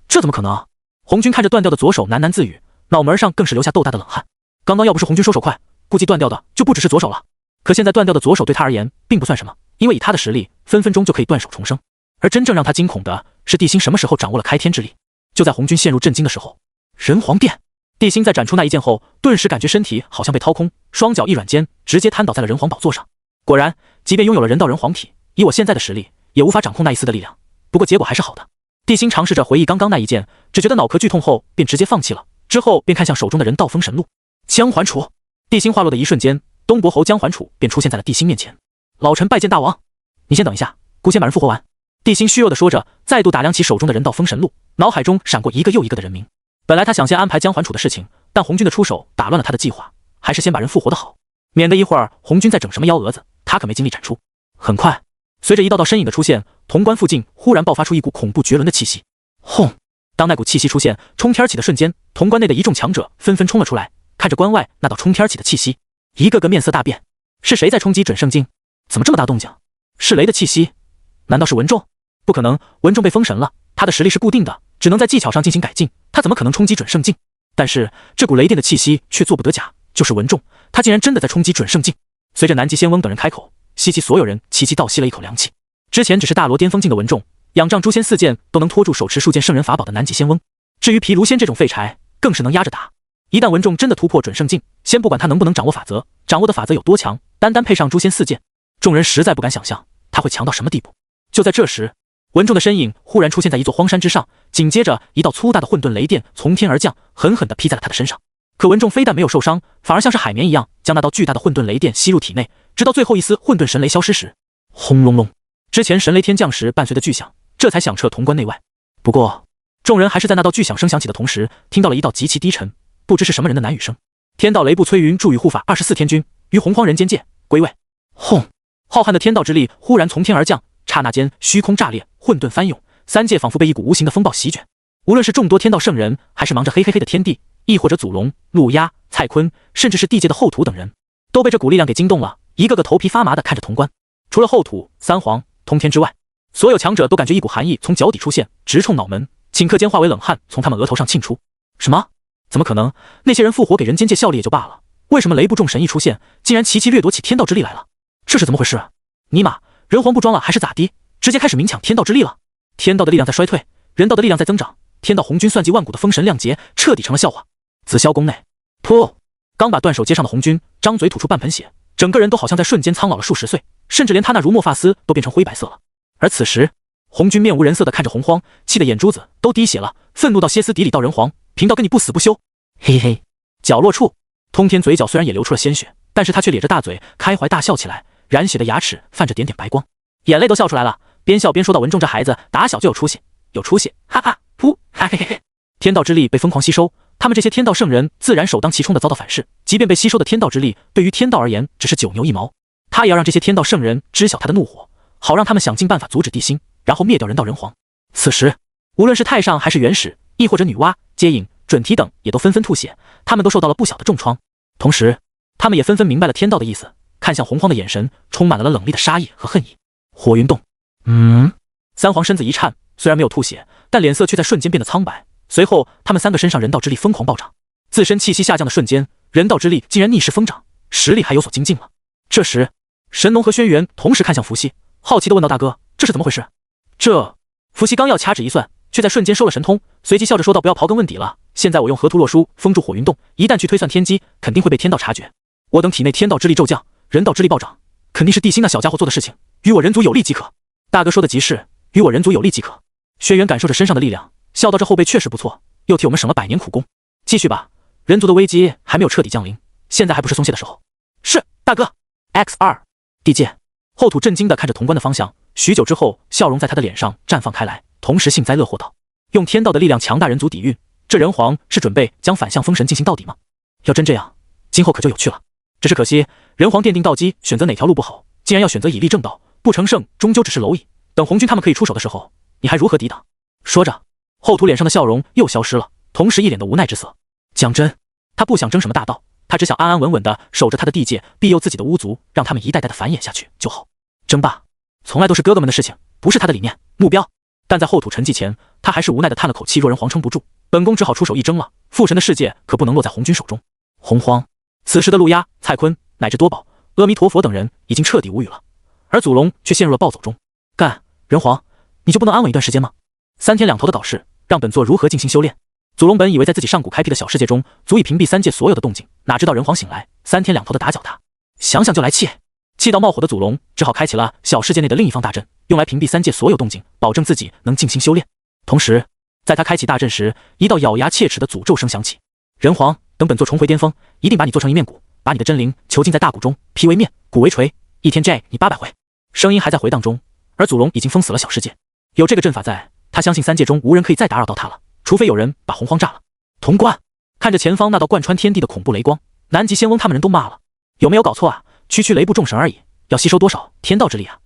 这怎么可能？红军看着断掉的左手喃喃自语，脑门上更是留下豆大的冷汗。刚刚要不是红军收手快，估计断掉的就不只是左手了。可现在断掉的左手对他而言并不算什么，因为以他的实力，分分钟就可以断手重生。而真正让他惊恐的是地心什么时候掌握了开天之力。就在红军陷入震惊的时候，人皇殿，地心在展出那一剑后，顿时感觉身体好像被掏空，双脚一软间，直接瘫倒在了人皇宝座上。果然，即便拥有了人道人皇体，以我现在的实力，也无法掌控那一丝的力量。不过结果还是好的。地心尝试着回忆刚刚那一剑，只觉得脑壳剧痛后，便直接放弃了。之后便看向手中的人道封神录，江环楚。地心话落的一瞬间，东伯侯江环楚便出现在了地心面前。老臣拜见大王。你先等一下，姑先把人复活完。地心虚弱地说着，再度打量起手中的人道封神录，脑海中闪过一个又一个的人名。本来他想先安排江环楚的事情，但红军的出手打乱了他的计划，还是先把人复活的好，免得一会儿红军再整什么幺蛾子，他可没精力展出。很快，随着一道道身影的出现，潼关附近忽然爆发出一股恐怖绝伦的气息。轰！当那股气息出现，冲天起的瞬间，潼关内的一众强者纷纷冲了出来，看着关外那道冲天起的气息，一个个面色大变。是谁在冲击准圣境？怎么这么大动静？是雷的气息？难道是文仲？不可能，文仲被封神了，他的实力是固定的，只能在技巧上进行改进，他怎么可能冲击准圣境？但是这股雷电的气息却做不得假，就是文仲，他竟然真的在冲击准圣境。随着南极仙翁等人开口，西岐所有人齐齐倒吸了一口凉气。之前只是大罗巅峰境的文仲，仰仗诛仙四剑都能拖住手持数件圣人法宝的南极仙翁，至于毗卢仙这种废柴，更是能压着打。一旦文仲真的突破准圣境，先不管他能不能掌握法则，掌握的法则有多强，单配上诛仙四剑，众人实在不敢想象他会强到什么地步。就在这时，文仲的身影忽然出现在一座荒山之上，紧接着一道粗大的混沌雷电从天而降，狠狠地劈在了他的身上。可文仲非但没有受伤，反而像是海绵一样将那道巨大的混沌雷电吸入体内，直到最后一丝混沌神雷消失时，轰隆隆，之前神雷天降时伴随的巨响，这才响彻潼关内外。不过，众人还是在那道巨响声响起的同时，听到了一道极其低沉，不知是什么人的喃语声：“天道雷部催云，助雨护法24天君，于洪荒人间界归位。”轰！浩瀚的天道之力忽然从天而降，刹那间虚空炸裂，混沌翻涌，三界仿佛被一股无形的风暴席卷。无论是众多天道圣人，还是忙着嘿的天地，亦或者祖龙、陆压、蔡坤，甚至是地界的后土等人，都被这股力量给惊动了，一个个头皮发麻的看着潼关。除了后土、三皇、通天之外，所有强者都感觉一股寒意从脚底出现，直冲脑门，顷刻间化为冷汗从他们额头上沁出。什么？怎么可能？那些人复活给人间界效力也就罢了，为什么雷部众神一出现，竟然齐齐掠夺起天道之力来了？这是怎么回事？尼玛，人皇不装了还是咋的？直接开始明抢天道之力了？天道的力量在衰退，人道的力量在增长，天道红军算计万古的封神亮节彻底成了笑话。紫霄宫内，噗！刚把断手接上的红军张嘴吐出半盆血，整个人都好像在瞬间苍老了数十岁，甚至连他那如墨发丝都变成灰白色了。而此时，红军面无人色地看着洪荒，气得眼珠子都滴血了，愤怒到歇斯底里道：“人皇，贫道跟你不死不休！”嘿嘿，角落处，通天嘴角虽然也流出了鲜血，但是他却咧着大嘴开怀大笑起来，染血的牙齿泛着点点白光，眼泪都笑出来了，边笑边说到：“文仲这孩子打小就有出息，有出息，哈哈，噗，哈嘿嘿嘿。”天道之力被疯狂吸收，他们这些天道圣人自然首当其冲的遭到反噬。即便被吸收的天道之力对于天道而言只是九牛一毛，他也要让这些天道圣人知晓他的怒火，好让他们想尽办法阻止地心，然后灭掉人道人皇。此时，无论是太上还是元始，亦或者女娲、接引、准提等，也都纷纷吐血，他们都受到了不小的重创。同时，他们也纷纷明白了天道的意思，看向洪荒的眼神充满了冷厉的杀意和恨意。火云洞，三皇身子一颤，虽然没有吐血，但脸色却在瞬间变得苍白。随后，他们三个身上人道之力疯狂暴涨，自身气息下降的瞬间，人道之力竟然逆势疯长，实力还有所精进了。这时，神农和轩辕同时看向伏羲，好奇地问道：“大哥，这是怎么回事？”伏羲刚要掐指一算，却在瞬间收了神通，随即笑着说道：“不要刨根问底了，现在我用河图洛书封住火云洞，一旦去推算天机，肯定会被天道察觉。我等体内天道之力骤降，人道之力暴涨，肯定是地心那小家伙做的事情，与我人族有利即可。”大哥说的极是，与我人族有利即可。轩辕感受着身上的力量，笑道：“这后辈确实不错，又替我们省了100年苦功。继续吧，人族的危机还没有彻底降临，现在还不是松懈的时候。”是，大哥。X2 地界，后土震惊地看着潼关的方向，许久之后，笑容在他的脸上绽放开来，同时幸灾乐祸道：“用天道的力量强大人族底蕴，这人皇是准备将反向封神进行到底吗？要真这样，今后可就有趣了。只是可惜，人皇奠定道基，选择哪条路不好，竟然要选择以力正道，不成圣，终究只是蝼蚁。等红军他们可以出手的时候，你还如何抵挡？”说着，后土脸上的笑容又消失了，同时一脸的无奈之色。讲真，他不想争什么大道，他只想安安稳稳地守着他的地界，庇佑自己的巫族，让他们一代代的繁衍下去就好。争霸从来都是哥哥们的事情，不是他的理念目标。但在后土沉寂前，他还是无奈地叹了口气：“若人皇撑不住，本宫只好出手一争了。父神的世界可不能落在红军手中。”洪荒，此时的陆压、蔡坤乃至多宝、阿弥陀佛等人已经彻底无语了，而祖龙却陷入了暴走中。干，人皇，你就不能安稳一段时间吗？3天2头的搞事，让本座如何静心修炼？祖龙本以为在自己上古开辟的小世界中足以屏蔽3界所有的动静，哪知道人皇醒来，3天2头的打搅他，想想就来气。气到冒火的祖龙只好开启了小世界内的另一方大阵，用来屏蔽3界所有动静，保证自己能静心修炼。同时，在他开启大阵时，一道咬牙切齿的诅咒声响起：人皇，等本座重回巅峰，一定把你做成一面鼓，把你的真灵囚禁在大鼓中，劈为面，鼓为锤，一天 J 你800回。声音还在回荡中，而祖龙已经封死了小世界。有这个阵法在，他相信3界中无人可以再打扰到他了，除非有人把洪荒炸了。潼关，看着前方那道贯穿天地的恐怖雷光，南极仙翁他们人都骂了：有没有搞错啊？区区雷部众神而已，要吸收多少天道之力啊？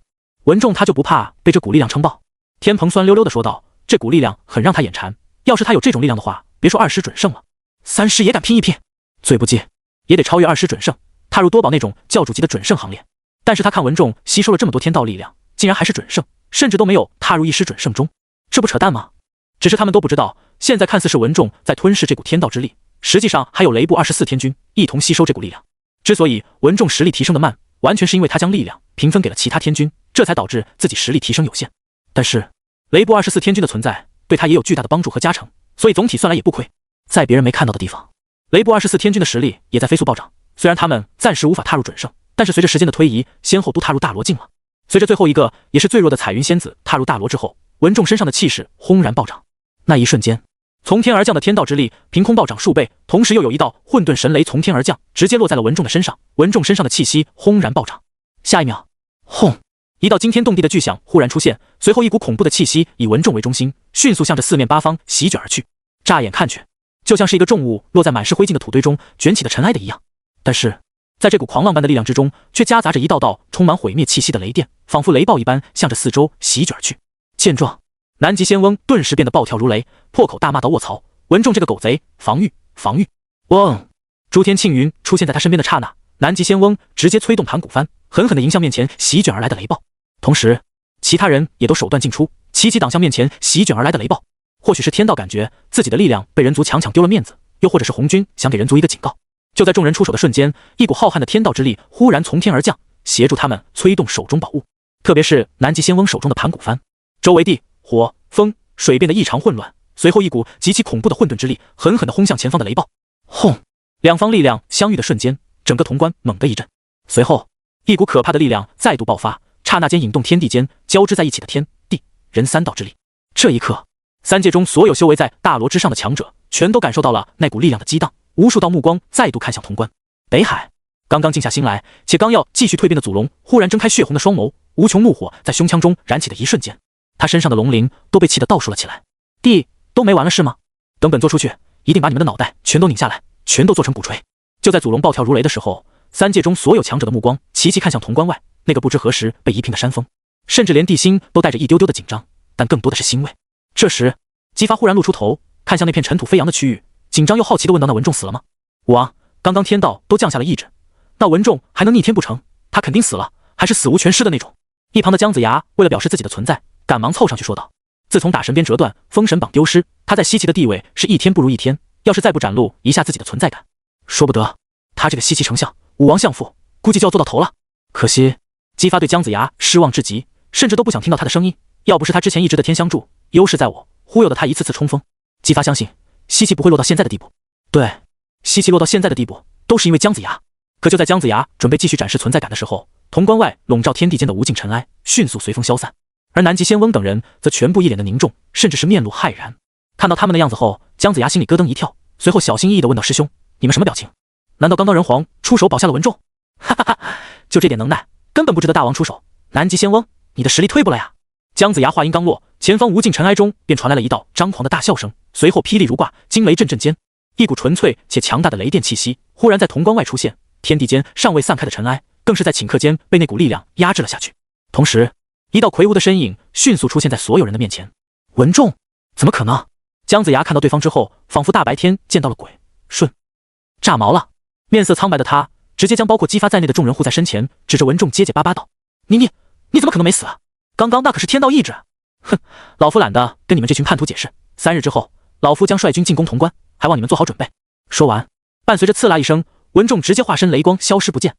文仲他就不怕被这股力量撑爆？天蓬酸溜溜地说道：这股力量很让他眼馋，要是他有这种力量的话，别说2师准圣了，3师也敢拼一拼。最不济也得超越2师准圣，踏入多宝那种教主级的准圣行列。但是他看文仲吸收了这么多天道力量，竟然还是准圣，甚至都没有踏入1师准圣中，这不扯淡吗？只是他们都不知道，现在看似是文仲在吞噬这股天道之力，实际上还有雷部24天君一同吸收这股力量。之所以文仲实力提升的慢，完全是因为他将力量平分给了其他天君，这才导致自己实力提升有限。但是雷部24天君的存在对他也有巨大的帮助和加成，所以总体算来也不亏。在别人没看到的地方，雷部24天君的实力也在飞速暴涨。虽然他们暂时无法踏入准圣，但是随着时间的推移，先后都踏入大罗境了。随着最后一个也是最弱的彩云仙子踏入大罗之后，文仲身上的气势轰然暴涨。那一瞬间，从天而降的天道之力凭空暴涨数倍，同时又有一道混沌神雷从天而降，直接落在了文仲的身上。文仲身上的气息轰然暴涨。下一秒，轰！一道惊天动地的巨响忽然出现，随后一股恐怖的气息以文仲为中心，迅速向着四面八方席卷而去。乍眼看去，就像是一个重物落在满是灰烬的土堆中卷起的尘埃的一样。但是在这股狂浪般的力量之中，却夹杂着一道道充满毁灭气息的雷电，仿佛雷暴一般向着四周席卷而去。见状，南极仙翁顿时变得暴跳如雷，破口大骂道：卧槽，文仲这个狗贼，防御防御！嗡！诸天庆云出现在他身边的刹那，南极仙翁直接催动盘古幡，狠狠地迎向面前席卷而来的雷暴。同时其他人也都手段尽出，齐齐挡向面前席卷而来的雷暴。或许是天道感觉自己的力量被人族强抢丢了面子，又或者是红军想给人族一个警告。就在众人出手的瞬间，一股浩瀚的天道之力忽然从天而降，协助他们催动手中宝物。特别是南极仙翁手中的盘古幡，周围地、火、风、水变得异常混乱，随后一股极其恐怖的混沌之力狠狠地轰向前方的雷暴。轰！两方力量相遇的瞬间，整个潼关猛地一震，随后一股可怕的力量再度爆发，刹那间引动天地间交织在一起的天地人三道之力。这一刻，3界中所有修为在大罗之上的强者全都感受到了那股力量的激荡，无数道目光再度看向潼关。北海刚刚静下心来，且刚要继续蜕变的祖龙忽然睁开血红的双眸，无穷怒火在胸腔中燃起的一瞬间，他身上的龙鳞都被气得倒竖了起来。弟，都没完了是吗？等本座出去，一定把你们的脑袋全都拧下来，全都做成鼓槌。就在祖龙暴跳如雷的时候，3界中所有强者的目光齐齐看向潼关外那个不知何时被夷平的山峰，甚至连地心都带着一丢丢的紧张，但更多的是欣慰。这时姬发忽然露出头，看向那片尘土飞扬的区域，紧张又好奇地问道：那文仲死了吗？武王，刚刚天道都降下了意志，那文仲还能逆天不成？他肯定死了，还是死无全尸的那种。一旁的姜子牙为了表示自己的存在，赶忙凑上去说道：自从打神鞭折断，封神榜丢失，他在西岐的地位是一天不如一天，要是再不展露一下自己的存在感，说不得他这个西岐丞相武王相父估计就要做到头了。可惜姬发对姜子牙失望至极，甚至都不想听到他的声音。要不是他之前一直的天香柱优势在我，忽悠的他一次次冲锋，姬发相信西岐不会落到现在的地步。对，西岐落到现在的地步都是因为姜子牙。可就在姜子牙准备继续展示存在感的时候，潼关外笼罩天地间的无尽尘埃迅速随风消散，而南极仙翁等人则全部一脸的凝重，甚至是面露骇然。看到他们的样子后，姜子牙心里咯噔一跳，随后小心翼翼地问道：师兄，你们什么表情？难道刚刚人皇出手保下了文仲？哈哈哈，就这点能耐根本不值得大王出手。南极仙翁，你的实力退步了呀。姜子牙话音刚落，前方无尽尘埃中便传来了一道张狂的大笑声，随后霹雳如挂，惊雷阵阵间，一股纯粹且强大的雷电气息忽然在潼关外出现，天地间尚未散开的尘埃更是在顷刻间被那股力量压制了下去。同时一道魁梧的身影迅速出现在所有人的面前。文仲？怎么可能？姜子牙看到对方之后，仿佛大白天见到了鬼，瞬炸毛了。面色苍白的他直接将包括姬发在内的众人护在身前，指着文仲结结巴巴道：你怎么可能没死啊？刚刚那可是天道意志。哼，老夫懒得跟你们这群叛徒解释，3日之后老夫将率军进攻潼关，还望你们做好准备。说完，伴随着刺啦一声，文仲直接化身雷光消失不见。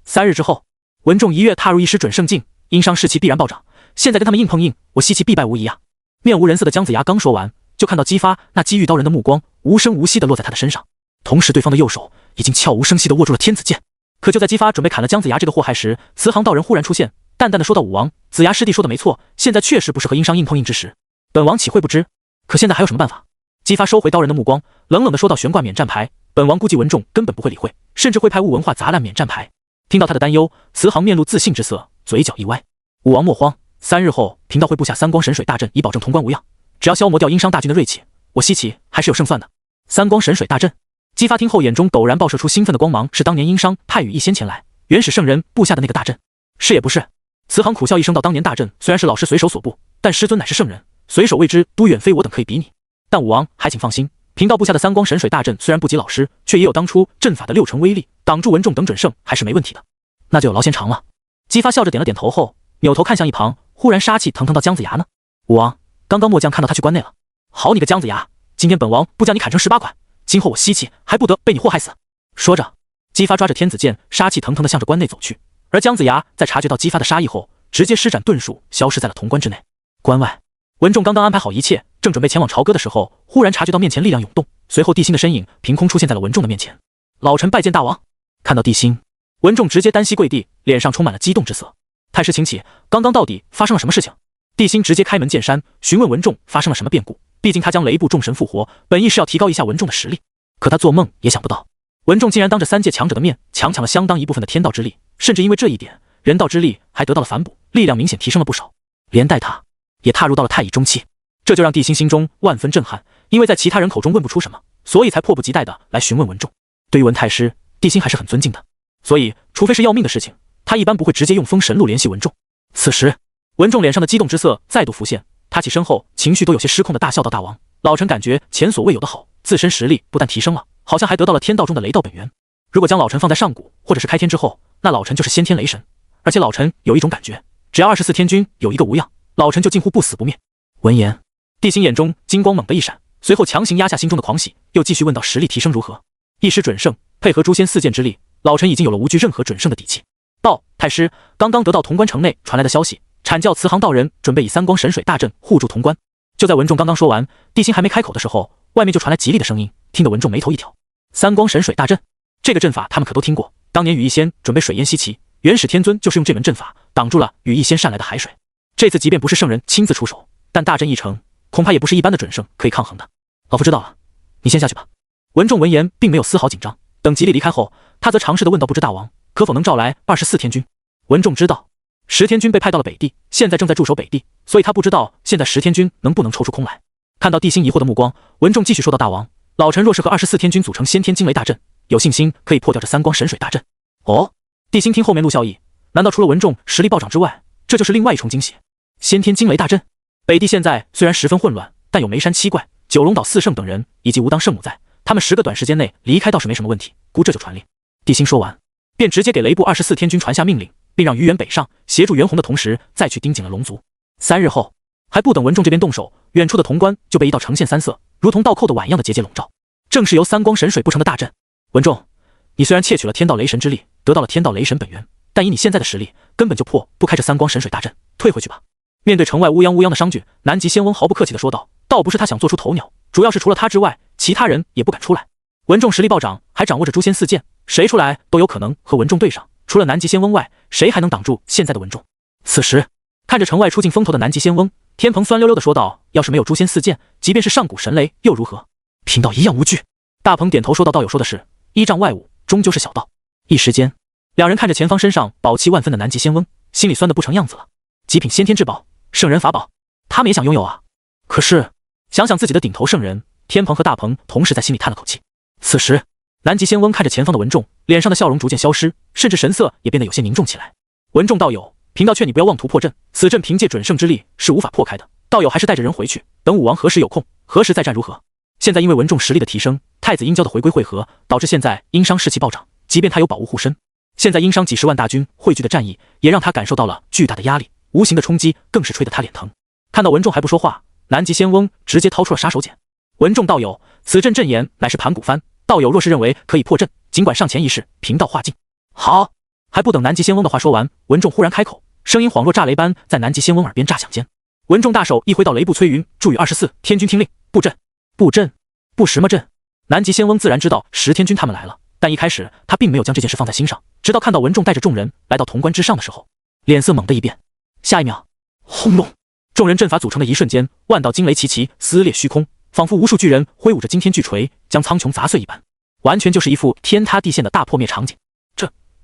3日之后，文仲一跃踏入一时准胜境，殷商士气必然暴涨。现在跟他们硬碰硬，我西岐必败无疑啊！面无人色的姜子牙刚说完，就看到姬发那击玉刀人的目光无声无息地落在他的身上，同时对方的右手已经悄无声息地握住了天子剑。可就在姬发准备砍了姜子牙这个祸害时，慈航道人忽然出现，淡淡的说道：“武王，子牙师弟说的没错，现在确实不是和殷商硬碰硬之时，本王岂会不知？可现在还有什么办法？”姬发收回刀人的目光，冷冷地说道：“悬挂免战牌，本王估计文仲根本不会理会，甚至会派物文化砸烂免战牌。”听到他的担忧，慈航面露自信之色，嘴角一歪：“武王莫慌，3日后贫道会布下三光神水大阵，以保证潼关无恙。只要消磨掉殷商大军的锐气，我西岐还是有胜算的。”三光神水大阵。姬发听后，眼中陡然爆射出兴奋的光芒，是当年殷商派羽翼先前来，原始圣人布下的那个大阵。是也不是？慈航苦笑一声道：“当年大阵虽然是老师随手所布，但师尊乃是圣人，随手未知都远非我等可以比拟。但武王还请放心，贫道布下的三光神水大阵虽然不及老师，却也有当初阵法的6成威力，挡住文仲等准胜还是没问题的。那就有劳先长了。”姬发笑着点了点头后，扭头看向一旁，忽然杀气腾腾到姜子牙呢。武王，刚刚末将看到他去关内了。好你个姜子牙，今天本王不将你砍成18块，今后我西岐还不得被你祸害死！说着，姬发抓着天子剑，杀气腾腾地向着关内走去。而姜子牙在察觉到姬发的杀意后，直接施展遁术，消失在了潼关之内。关外，文仲刚刚安排好一切，正准备前往朝歌的时候，忽然察觉到面前力量涌动，随后帝辛的身影凭空出现在了文仲的面前。老臣拜见大王。看到帝辛，文仲直接单膝跪地，脸上充满了激动之色。太师请起，刚刚到底发生了什么事情？帝辛直接开门见山询问文仲发生了什么变故。毕竟他将雷部众神复活，本意是要提高一下文仲的实力，可他做梦也想不到，文仲竟然当着3界强者的面强抢了相当一部分的天道之力，甚至因为这一点，人道之力还得到了反哺，力量明显提升了不少，连带他也踏入到了太乙中期。这就让帝辛心中万分震撼，因为在其他人口中问不出什么，所以才迫不及待的来询问文仲。对于文太师，帝辛还是很尊敬的，所以除非是要命的事情，他一般不会直接用封神路联系文仲。此时，文仲脸上的激动之色再度浮现，他起身后情绪都有些失控的大笑道：“大王，老臣感觉前所未有的好，自身实力不但提升了，好像还得到了天道中的雷道本源。如果将老臣放在上古或者是开天之后，那老臣就是先天雷神。而且老臣有一种感觉，只要24天君有一个无恙，老臣就近乎不死不灭。”闻言，帝辛眼中金光猛地一闪，随后强行压下心中的狂喜，又继续问道：“实力提升如何？一时准胜，配合诛仙4剑之力，老臣已经有了无惧任何准胜的底气。”道：“太师，刚刚得到潼关城内传来的消息，阐教慈航道人准备以三光神水大阵护住潼关。”就在文仲刚刚说完，帝辛还没开口的时候，外面就传来吉利的声音，听得文仲眉头一挑。三光神水大阵，这个阵法他们可都听过，当年羽翼仙准备水淹西岐，元始天尊就是用这门阵法挡住了羽翼仙善来的海水。这次即便不是圣人亲自出手，但大阵一成，恐怕也不是一般的准胜可以抗衡的。老夫知道了，你先下去吧。文仲闻言并没有丝毫紧张，等吉利离开后，他则尝试地问道：“不知大王可否能召来24天君？”文仲知道10天君被派到了北地，现在正在驻守北地，所以他不知道现在10天君能不能抽出空来。看到帝辛疑惑的目光，文仲继续说道：“大王，老臣若是和24天君组成先天惊雷大阵，有信心可以破掉这三光神水大阵。”哦，帝辛听后面露笑意，难道除了文仲实力暴涨之外，这就是另外一重惊喜？先天惊雷大阵。北地现在虽然十分混乱，但有梅山7怪、九龙岛4圣等人以及无当圣母在，他们10个短时间内离开倒是没什么问题，估这就传令。帝辛说完，便直接给雷部24天君传下命令，并让于元北上协助袁弘的同时，再去盯紧了龙族。3日后，还不等文仲这边动手，远处的潼关就被一道呈现3色，如同倒扣的碗一样的结界笼罩，正是由三光神水布成的大阵。文仲，你虽然窃取了天道雷神之力，得到了天道雷神本源，但以你现在的实力，根本就破不开这三光神水大阵，退回去吧。面对城外乌泱的商郡，南极仙翁毫不客气地说道：“倒不是他想做出头鸟，主要是除了他之外，其他人也不敢出来。文仲实力暴涨，还掌握着诛仙4剑，谁出来都有可能和文仲对上。除了南极仙翁外，谁还能挡住现在的文仲？”此时，看着城外出尽风头的南极仙翁，天蓬酸溜溜地说道：“要是没有诛仙4剑，即便是上古神雷又如何？贫道一样无惧。”大鹏点头说道：“道友说的是，依仗外物，终究是小道。”一时间，两人看着前方身上宝气万分的南极仙翁，心里酸得不成样子了。极品先天至宝，圣人法宝，他们也想拥有啊。可是想想自己的顶头圣人，天鹏和大鹏同时在心里叹了口气。此时，南极仙翁看着前方的文仲，脸上的笑容逐渐消失，甚至神色也变得有些凝重起来。文仲道友，贫道劝你不要妄图破阵，此阵凭借准圣之力是无法破开的，道友还是带着人回去，等武王何时有空，何时再战如何？现在因为文仲实力的提升，太子殷郊的回归会合，导致现在殷商士气暴涨，即便他有宝物护身，现在殷商几十万大军汇聚的战役，也让他感受到了巨大的压力，无形的冲击更是吹得他脸疼。看到文仲还不说话，南极仙翁直接掏出了杀手锏。文仲道友，此阵阵言乃是盘古幡，道友若是认为可以破阵，尽管上前一试，贫道化境。好，还不等南极仙翁的话说完，文仲忽然开口，声音恍若炸雷般在南极仙翁耳边炸响间，文仲大手一挥到雷部催云，祝语24，天君听令，布阵。布阵？布什么阵？南极仙翁自然知道10天君他们来了，但一开始他并没有将这件事放在心上，直到看到文仲带着众人来到潼关之上的时候，脸色猛地一变。下一秒，轰隆！众人阵法组成的一瞬间，万道惊雷齐齐撕裂虚空，仿佛无数巨人挥舞着惊天巨锤将苍穹砸碎一般，完全就是一副天塌地陷的大破灭场景。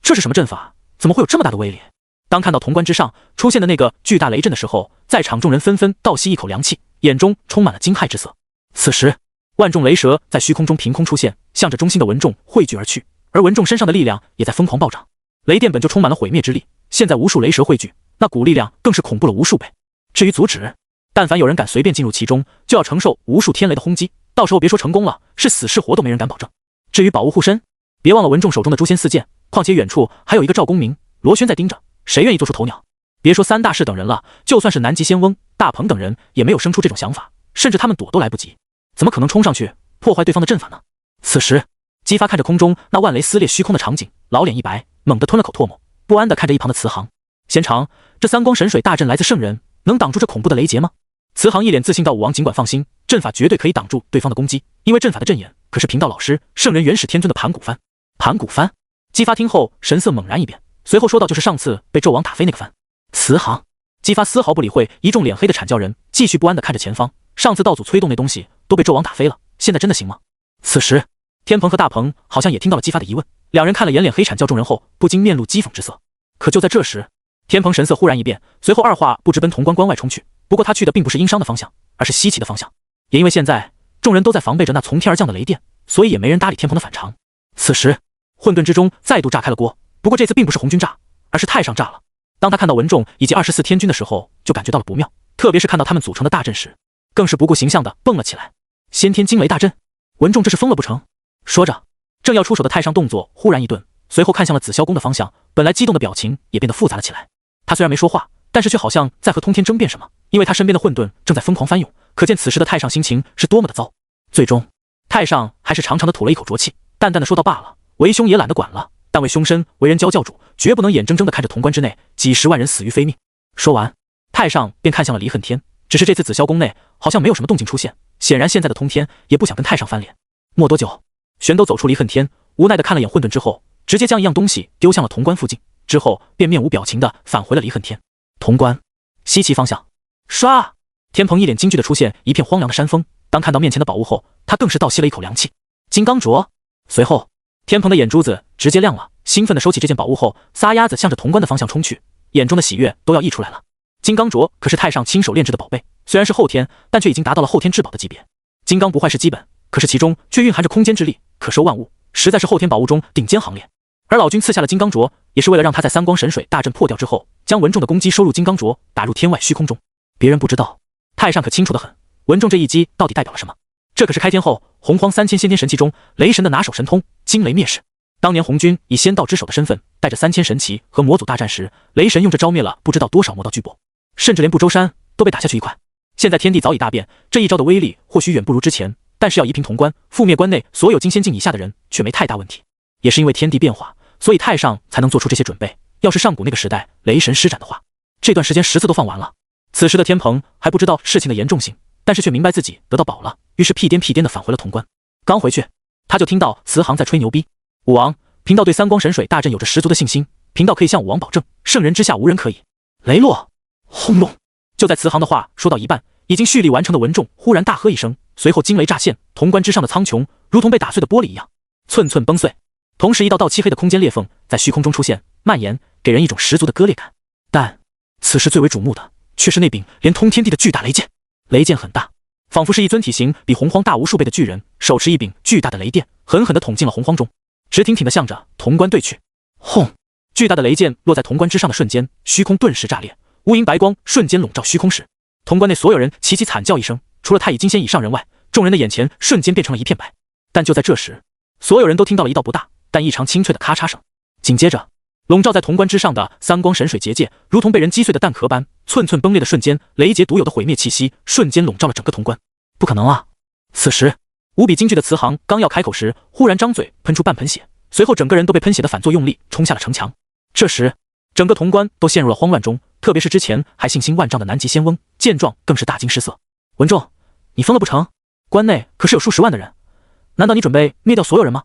这是什么阵法？怎么会有这么大的威力？当看到潼关之上出现的那个巨大雷阵的时候，在场众人纷纷倒吸一口凉气，眼中充满了惊骇之色。此时，万众雷蛇在虚空中凭空出现，向着中心的文仲汇聚而去，而文仲身上的力量也在疯狂暴涨。雷电本就充满了毁灭之力，现在无数雷蛇汇聚，那股力量更是恐怖了无数倍。至于阻止，但凡有人敢随便进入其中，就要承受无数天雷的轰击，到时候别说成功了，是死是活都没人敢保证。至于宝物护身，别忘了文仲手中的诛仙4剑，况且远处还有一个赵公明、罗轩在盯着，谁愿意做出头鸟？别说三大士等人了，就算是南极仙翁、大鹏等人也没有生出这种想法，甚至他们躲都来不及，怎么可能冲上去破坏对方的阵法呢？此时，姬发看着空中那万雷撕裂虚空的场景，老脸一白，猛地吞了口唾沫，不安地看着一旁的慈航。仙长，这三光神水大阵来自圣人，能挡住这恐怖的雷劫吗？慈航一脸自信道：武王尽管放心，阵法绝对可以挡住对方的攻击，因为阵法的阵眼可是贫道老师圣人元始天尊的盘古幡。盘古幡？姬发听后神色猛然一变，随后说道：就是上次被纣王打飞那个幡。慈航。姬发丝毫不理会一众脸黑的阐教人，继续不安地看着前方。上次道祖催动那东西都被纣王打飞了，现在真的行吗？此时，天鹏和大鹏好像也听到了姬发的疑问，两人看了眼脸黑阐教众人后，不禁面露讥讽之色。可就在这时，天鹏神色忽然一变，随后二话不直奔潼关关外冲去。不过他去的并不是殷商的方向，而是西岐的方向。也因为现在众人都在防备着那从天而降的雷电，所以也没人搭理天鹏的反常。此时，混沌之中再度炸开了锅，不过这次并不是红军炸，而是太上炸了。当他看到文仲以及24天军的时候，就感觉到了不妙，特别是看到他们组成的大阵时，更是不顾形象地蹦了起来。先天惊雷大阵，文仲这是疯了不成？说着，正要出手的太上动作忽然一顿，随后看向了紫霄宫的方向，本来激动的表情也变得复杂了起来。他虽然没说话，但是却好像在和通天争辩什么，因为他身边的混沌正在疯狂翻涌，可见此时的太上心情是多么的糟。最终，太上还是长长的吐了一口浊气，淡淡的说道：罢了，为兄也懒得管了，但为兄身为人教教主，绝不能眼睁睁地看着潼关之内几十万人死于非命。说完，太上便看向了离恨天，只是这次紫霄宫内好像没有什么动静出现，显然现在的通天也不想跟太上翻脸。没多久，玄斗走出离恨天，无奈地看了眼混沌之后，直接将一样东西丢向了潼关附近，之后便面无表情地返回了离恨天。潼关西岐方向，唰！天鹏一脸惊惧地出现一片荒凉的山峰，当看到面前的宝物后，他更是倒吸了一口凉气。金刚镯。随后，天鹏的眼珠子直接亮了，兴奋地收起这件宝物后，撒丫子向着潼关的方向冲去，眼中的喜悦都要溢出来了。金刚镯可是太上亲手炼制的宝贝，虽然是后天，但却已经达到了后天至宝的级别。金刚不坏是基本，可是其中却蕴含着空间之力，可收万物，实在是后天宝物中顶尖行列。而老君赐下了金刚镯，也是为了让他在三光神水大阵破掉之后，将文仲的攻击收入金刚镯，打入天外虚空中。别人不知道，太上可清楚得很，文仲这一击到底代表了什么？这可是开天后洪荒3000先天神器中雷神的拿手神通惊雷灭世。当年红军以仙道之首的身份带着3000神旗和魔祖大战时，雷神用这招灭了不知道多少魔道巨擘，甚至连不周山都被打下去一块。现在天地早已大变，这一招的威力或许远不如之前，但是要夷平潼关，覆灭关内所有金仙境以下的人却没太大问题。也是因为天地变化，所以太上才能做出这些准备。要是上古那个时代雷神施展的话，这段时间10次都放完了。此时的天鹏还不知道事情的严重性，但是却明白自己得到宝了，于是屁颠屁颠地返回了潼关。刚回去，他就听到慈航在吹牛逼：武王，贫道对三光神水大阵有着十足的信心，贫道可以向武王保证，圣人之下无人可以。雷落，轰隆！就在慈航的话说到一半，已经蓄力完成的文仲忽然大喝一声，随后惊雷乍现，潼关之上的苍穹如同被打碎的玻璃一样，寸寸崩碎。同时，一道漆黑的空间裂缝在虚空中出现，蔓延，给人一种十足的割裂感。但此时最为瞩目的却是那柄连通天地的巨大雷剑。雷剑很大，仿佛是一尊体型比洪荒大无数倍的巨人，手持一柄巨大的雷电，狠狠地捅进了洪荒中，直挺挺地向着潼关对去。轰！巨大的雷剑落在潼关之上的瞬间，虚空顿时炸裂，无垠白光瞬间笼罩虚空时，潼关内所有人齐齐惨叫一声，除了太乙金仙以上人外，众人的眼前瞬间变成了一片白。但就在这时，所有人都听到了一道不大但异常清脆的咔嚓声，紧接着，笼罩在潼关之上的三光神水结界如同被人击碎的蛋壳般寸寸崩裂的瞬间，雷劫独有的毁灭气息瞬间笼罩了整个潼关。不可能啊！此时，无比惊惧的慈航刚要开口时，忽然张嘴喷出半盆血，随后整个人都被喷血的反作用力冲下了城墙。这时，整个潼关都陷入了慌乱中，特别是之前还信心万丈的南极仙翁，见状更是大惊失色。文仲，你疯了不成？关内可是有数十万的人，难道你准备灭掉所有人吗？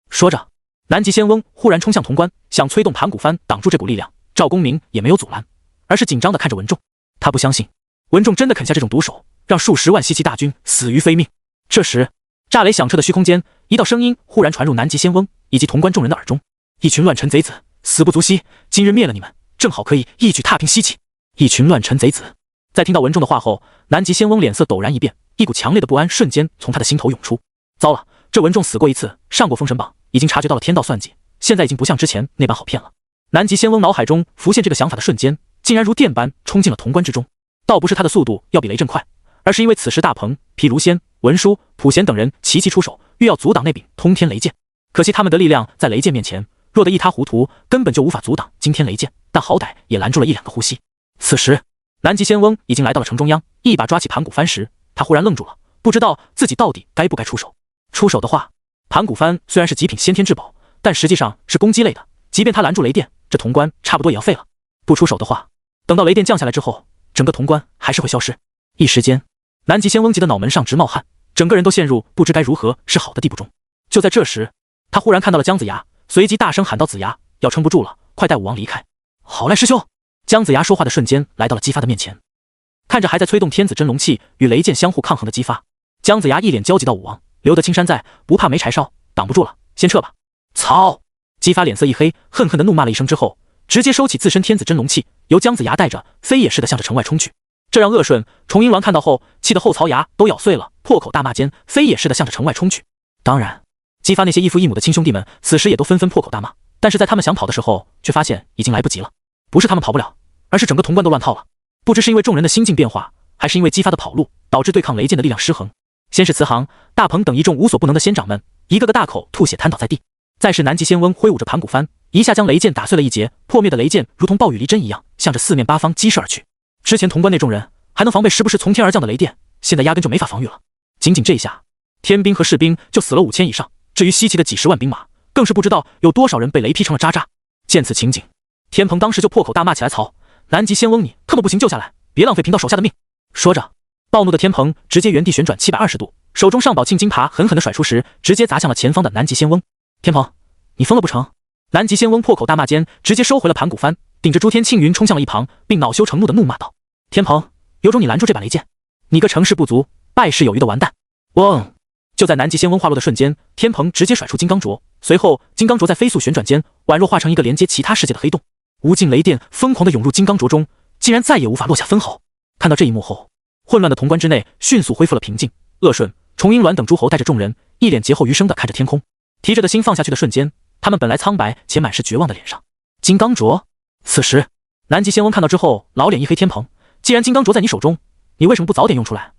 说着，南极仙翁忽然冲向潼关，想催动盘古幡挡住这股力量。赵公明也没有阻拦，而是紧张地看着文仲。他不相信文仲真的肯下这种毒手，让数十万西岐大军死于非命。这时，炸雷响彻的虚空间，一道声音忽然传入南极仙翁以及潼关众人的耳中：一群乱臣贼子，死不足惜，今日灭了你们，正好可以一举踏平西岐。一群乱臣贼子。在听到文仲的话后，南极仙翁脸色陡然一变，一股强烈的不安瞬间从他的心头涌出。糟了，这文仲死过一次，上过封神榜，已经察觉到了天道算计，现在已经不像之前那般好骗了。南极仙翁脑海中浮现这个想法的瞬间，竟然如电般冲进了潼关之中。倒不是他的速度要比雷震快，而是因为此时大鹏、毗卢仙、文殊、普贤等人齐齐出手，欲要阻挡那柄通天雷剑。可惜他们的力量在雷剑面前弱得一塌糊涂，根本就无法阻挡惊天雷剑，但好歹也拦住了一两个呼吸。此时，南极仙翁已经来到了城中央，一把抓起盘古幡时，他忽然愣住了，不知道自己到底该不该出手。出手的话，盘古幡虽然是极品先天至宝，但实际上是攻击类的，即便他拦住雷电，这潼关差不多也要废了。不出手的话，等到雷电降下来之后，整个潼关还是会消失。一时间，南极仙翁急得脑门上直冒汗，整个人都陷入不知该如何是好的地步中。就在这时，他忽然看到了姜子牙，随即大声喊道：子牙，要撑不住了，快带武王离开。好赖师兄！姜子牙说话的瞬间来到了姬发的面前，看着还在催动天子真龙气与雷剑相互抗衡的姬发，姜子牙一脸焦急道：武王，留得青山在，不怕没柴烧，挡不住了，先撤吧。操！姬发脸色一黑，恨恨地怒骂了一声之后，直接收起自身天子真龙气，由姜子牙带着飞也似的向着城外冲去。这让鄂顺、重阴鸾看到后，气得后槽牙都咬碎了，破口大骂间，飞也似的向着城外冲去。当然，姬发那些异父异母的亲兄弟们此时也都纷纷破口大骂，但是在他们想跑的时候，却发现已经来不及了。不是他们跑不了，而是整个潼关都乱套了。不知是因为众人的心境变化，还是因为姬发的跑路导致对抗雷剑的力量失衡。先是慈航、大鹏等一众无所不能的仙长们，一个个大口吐血瘫倒在地。再是南极仙翁挥舞着盘古幡，一下将雷剑打碎了一截，破灭的雷剑如同暴雨离针一样，向着四面八方击射而去。之前潼关那众人还能防备时不时从天而降的雷电，现在压根就没法防御了。仅仅这一下，天兵和士兵就死了5000以上，至于西岐的几十万兵马，更是不知道有多少人被雷劈成了渣渣。见此情景，天蓬当时就破口大骂起来：曹，南极仙翁你特么不行救下来，别浪费贫道手下的命。说着，暴怒的天蓬直接原地旋转720度，手中上宝庆金耙狠狠地甩出时，直接砸向了前方的南极仙翁。天蓬，你疯了不成？南极仙翁破口大骂间，直接收回了盘古幡，顶着诸天庆云冲向了一旁，并恼羞成怒地怒骂道：天蓬，有种你拦住这把雷剑，你个成事不足败事有余的完蛋！嗡！就在南极仙翁话落的瞬间，天蓬直接甩出金刚镯，随后金刚镯在飞速旋转间，宛若化成一个连接其他世界的黑洞，无尽雷电疯狂地涌入金刚镯中，竟然再也无法落下分毫。看到这一幕后，混乱的潼关之内迅速恢复了平静。鄂顺、重阴鸾等诸侯带着众人，一脸劫后余生地看着天空，提着的心放下去的瞬间，他们本来苍白且满是绝望的脸上，金刚镯。此时，南极仙翁看到之后，老脸一黑：天蓬，既然金刚镯在你手中，你为什么不早点用出来？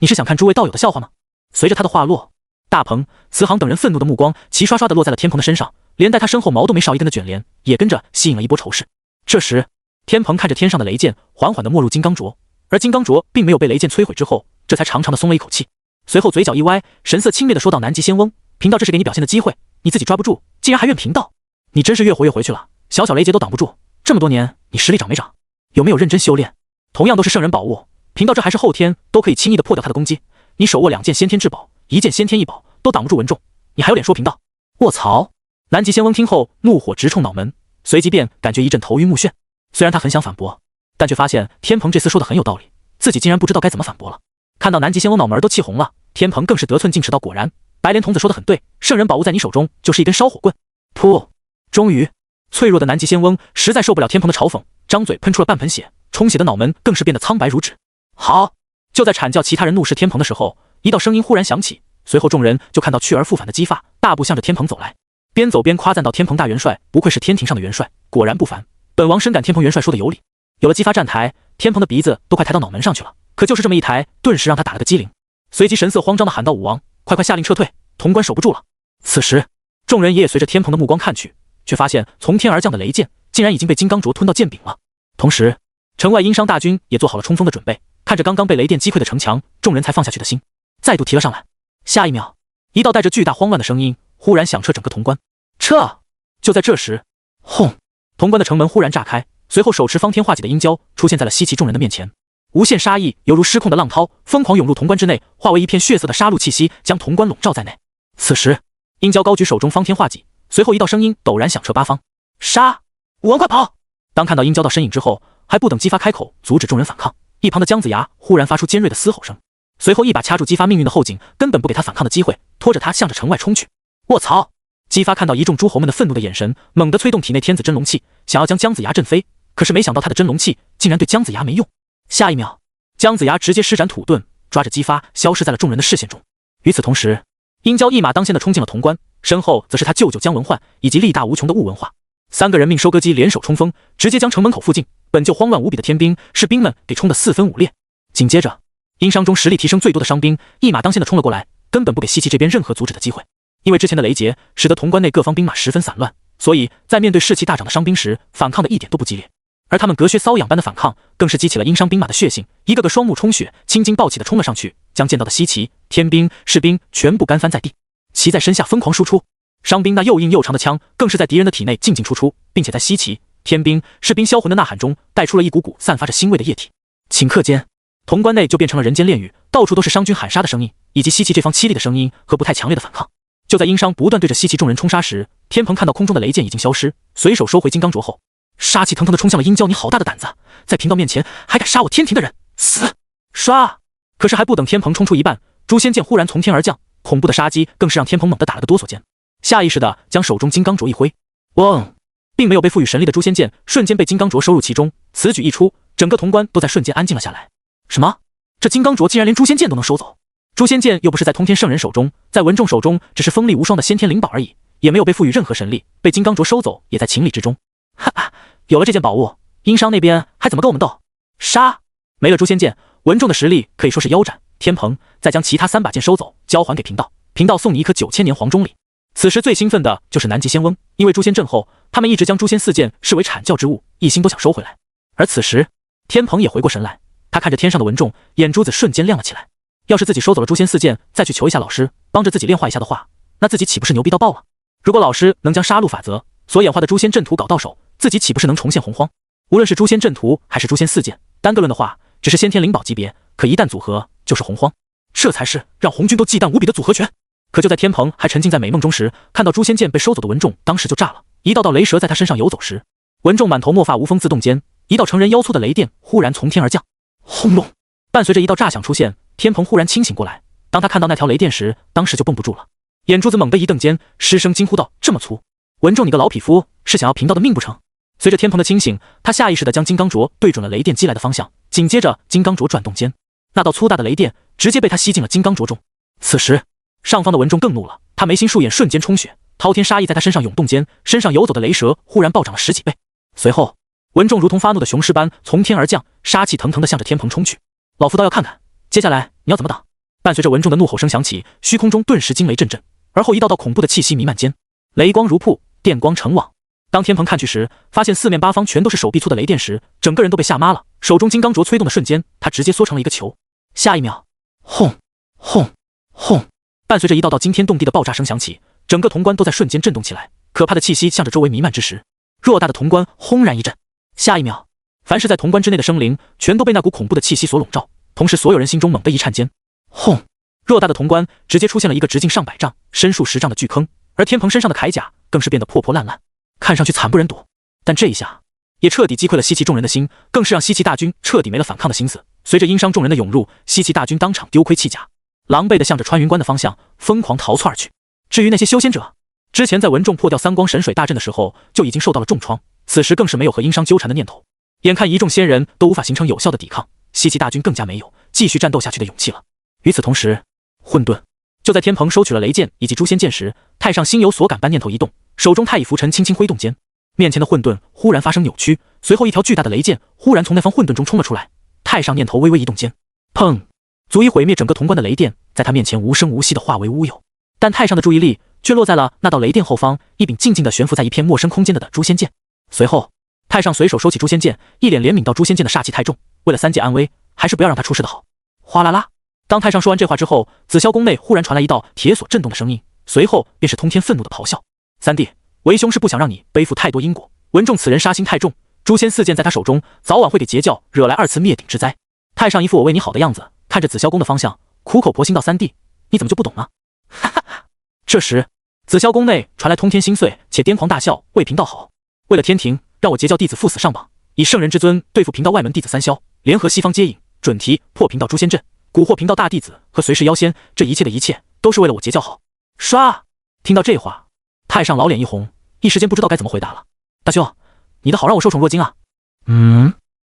你是想看诸位道友的笑话吗？随着他的话落，大鹏、慈航等人愤怒的目光齐刷刷地落在了天蓬的身上，连带他身后毛都没少一根的卷帘也跟着吸引了一波仇视。这时，天蓬看着天上的雷剑缓缓地没入金刚镯，而金刚镯并没有被雷剑摧毁之后，这才长长地松了一口气。随后嘴角一歪，神色轻蔑地说道：南极仙翁，贫道这是给你表现的机会，你自己抓不住，竟然还怨贫道，你真是越活越回去了，小小雷劫都挡不住，这么多年你实力长没长？有没有认真修炼？同样都是圣人宝物，贫道这还是后天都可以轻易地破掉他的攻击，你手握2件先天至宝，1件先天异宝，都挡不住文仲，你还有脸说贫道？卧槽！南极仙翁听后怒火直冲脑门，随即便感觉一阵头晕目眩。虽然他很想反驳，但却发现天蓬这厮说的很有道理，自己竟然不知道该怎么反驳了。看到南极仙翁脑门都气红了，天蓬更是得寸进尺道：果然，白莲童子说的很对，圣人宝物在你手中就是一根烧火棍。噗！终于，脆弱的南极仙翁实在受不了天蓬的嘲讽，张嘴喷出了半盆血，充血的脑门更是变得苍白如纸。好！就在惨叫其他人怒视天蓬的时候，一道声音忽然响起，随后众人就看到去而复返的姬发大步向着天蓬走来，边走边夸赞道：天蓬大元帅不愧是天庭上的元帅，果然不凡，本王深感天蓬元帅说的有理。有了姬发站台，天蓬的鼻子都快抬到脑门上去了，可就是这么一抬，顿时让他打了个激灵，随即神色慌张地喊道：武王，快下令撤退，潼关守不住了。此时众人也随着天蓬的目光看去，却发现从天而降的雷剑竟然已经被金刚镯吞到剑柄了。同时城外殷商大军也做好了冲锋的准备，看着刚刚被雷电击溃的城墙，众人才放下去的心再度提了上来。下一秒，一道带着巨大慌乱的声音忽然响彻整个潼关：撤！就在这时，轰！潼关的城门忽然炸开，随后手持方天画戟的殷郊出现在了西岐众人的面前。无限杀意犹如失控的浪涛，疯狂涌入潼关之内，化为一片血色的杀戮气息，将潼关笼罩在内。此时，殷郊高举手中方天画戟，随后一道声音陡然响彻八方：“杀！武王快跑！”当看到殷郊的身影之后，还不等姬发开口阻止众人反抗，一旁的姜子牙忽然发出尖锐的嘶吼声，随后一把掐住姬发命运的后颈，根本不给他反抗的机会，拖着他向着城外冲去。卧槽！姬发看到一众诸侯们的愤怒的眼神，猛地催动体内天子真龙气，想要将姜子牙震飞，可是没想到他的真龙气竟然对姜子牙没用。下一秒，姜子牙直接施展土遁，抓着姬发消失在了众人的视线中。与此同时，殷郊一马当先的冲进了潼关，身后则是他舅舅姜文焕以及力大无穷的武文化，三个人命收割机联手冲锋，直接将城门口附近本就慌乱无比的天兵士兵们给冲得四分五裂。紧接着，殷商中实力提升最多的伤兵一马当先的冲了过来，根本不给西岐这边任何阻止的机会。因为之前的雷劫使得潼关内各方兵马十分散乱，所以在面对士气大涨的伤兵时，反抗的一点都不激烈。而他们隔靴搔痒般的反抗，更是激起了殷商兵马的血性，一个个双目充血，青筋暴起的冲了上去，将见到的西岐天兵士兵全部干翻在地。骑在身下疯狂输出，伤兵那又硬又长的枪更是在敌人的体内进进出出，并且在西岐天兵士兵销魂的呐喊中带出了一股股散发着腥味的液体。顷刻间，潼关内就变成了人间炼狱，到处都是商军喊杀的声音，以及西岐这方凄厉的声音和不太强烈的反抗。就在殷商不断对着西岐众人冲杀时，天蓬看到空中的雷剑已经消失，随手收回金刚镯后，杀气腾腾地冲向了殷郊。你好大的胆子，在贫道面前还敢杀我天庭的人，死！唰！可是还不等天蓬冲出一半，诛仙剑忽然从天而降，恐怖的杀机更是让天蓬猛地打了个哆嗦间，下意识地将手中金刚镯一挥，嗡！并没有被赋予神力的诛仙剑瞬间被金刚镯收入其中，此举一出，整个潼关都在瞬间安静了下来。什么？这金刚镯竟然连诛仙剑都能收走？诛仙剑又不是在通天圣人手中，在文仲手中只是锋利无双的先天灵宝而已，也没有被赋予任何神力，被金刚镯收走也在情理之中。哈哈，有了这件宝物，殷商那边还怎么跟我们斗？杀！没了诛仙剑，文仲的实力可以说是腰斩。天蓬再将其他3把剑收走，交还给贫道，贫道送你一颗9000年黄钟礼。此时最兴奋的就是南极仙翁，因为诛仙阵后，他们一直将诛仙4剑视为阐教之物，一心都想收回来。而此时，天蓬也回过神来，他看着天上的文仲，眼珠子瞬间亮了起来。要是自己收走了诛仙4剑，再去求一下老师帮着自己炼化一下的话，那自己岂不是牛逼到爆了？如果老师能将杀戮法则所演化的诛仙阵图搞到手，自己岂不是能重现洪荒？无论是诛仙阵图还是诛仙4剑，单个论的话，只是先天灵宝级别，可一旦组合就是洪荒，这才是让红军都忌惮无比的组合拳。可就在天蓬还沉浸在美梦中时，看到诛仙剑被收走的文仲当时就炸了，一道道雷蛇在他身上游走时，文仲满头墨发无风自动间，一道成人腰粗的雷电忽然从天而降，轰隆！伴随着一道炸响出现，天蓬忽然清醒过来，当他看到那条雷电时，当时就绷不住了，眼珠子猛地一瞪间，失声惊呼道：“这么粗！文仲你个老匹夫，是想要贫道的命不成？”随着天蓬的清醒，他下意识地将金刚镯对准了雷电击来的方向，紧接着金刚镯转动间，那道粗大的雷电直接被他吸进了金刚镯中。此时上方的文仲更怒了，他眉心竖眼瞬间充血，滔天杀意在他身上涌动间，身上游走的雷蛇忽然暴涨了10几倍。随后文仲如同发怒的雄狮般从天而降，杀气腾腾地向着天蓬冲去。老夫倒要看看接下来你要怎么挡。伴随着文仲的怒吼声响起，虚空中顿时惊雷阵阵，而后一道道恐怖的气息弥漫间，雷光如瀑，电光成网。当天蓬看去时，发现四面八方全都是手臂粗的雷电时，整个人都被吓麻了，手中金刚镯催动的瞬间，他直接缩成了一个球。下一秒，轰轰轰，伴随着一道道惊天动地的爆炸声响起，整个潼关都在瞬间震动起来，可怕的气息向着周围弥漫之时，偌大的潼关轰然一震。下一秒，凡是在潼关之内的生灵全都被那股恐怖的气息所笼罩，同时所有人心中猛地一颤间，轰！偌大的潼关直接出现了一个直径上百丈、深数10丈的巨坑，而天蓬身上的铠甲更是变得破破烂烂，看上去惨不忍睹。但这一下也彻底击溃了西岐众人的心，更是让西岐大军彻底没了反抗的心思。随着殷商众人的涌入，西岐大军当场丢盔弃甲，狼狈地向着穿云关的方向疯狂逃窜而去。至于那些修仙者，之前在文仲破掉三光神水大阵的时候就已经受到了重创，此时更是没有和殷商纠缠的念头。眼看一众仙人都无法形成有效的抵抗，西岐大军更加没有继续战斗下去的勇气了。与此同时，混沌就在天蓬收取了雷剑以及诛仙剑时，太上心有所感般念头一动，手中太乙拂尘轻轻挥动间，面前的混沌忽然发生扭曲，随后一条巨大的雷剑忽然从那方混沌中冲了出来。太上念头微微一动间，砰！足以毁灭整个潼关的雷电在他面前无声无息地化为乌有，但太上的注意力却落在了那道雷电后方一柄静静地悬浮在一片陌生空间的诛仙剑。随后太上随手收起诛仙剑，一脸怜悯道：“诛仙剑的煞气太重，为了三界安危，还是不要让他出事的好。”哗啦啦！当太上说完这话之后，紫霄宫内忽然传来一道铁锁震动的声音，随后便是通天愤怒的咆哮：“三弟，为兄是不想让你背负太多因果，文仲此人杀心太重，诛仙四剑在他手中，早晚会给截教惹来2次灭顶之灾。太上一副我为你好的样子，看着紫霄宫的方向，苦口婆心道：“三弟，你怎么就不懂呢？”哈哈哈！这时，紫霄宫内传来通天心碎且癫狂大笑：“魏贫道好，为了天庭，让我截教弟子赴死上榜，以圣人之尊对付贫道外门弟子三霄，联合西方接引，准提破贫道诛仙阵，蛊惑贫道大弟子和随侍妖仙，这一切的一切，都是为了我截教好。”唰！听到这话，太上老脸一红，一时间不知道该怎么回答了。大兄，你的好让我受宠若惊啊。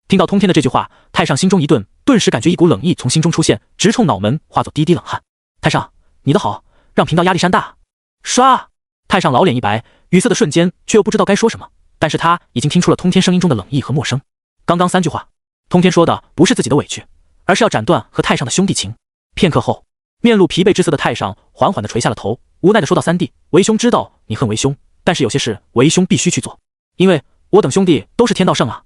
听到通天的这句话，太上心中一顿，顿时感觉一股冷意从心中出现，直冲脑门，化作滴滴冷汗。太上，你的好让贫道压力山大。唰！太上老脸一白，语塞的瞬间却又不知道该说什么，但是他已经听出了通天声音中的冷意和陌生。刚刚3句话，通天说的不是自己的委屈，而是要斩断和太上的兄弟情。片刻后，面露疲惫之色的太上缓缓地垂下了头，无奈地说道：“三弟，为兄知道你恨为兄，但是有些事为兄必须去做，因为我等兄弟都是天道圣啊。”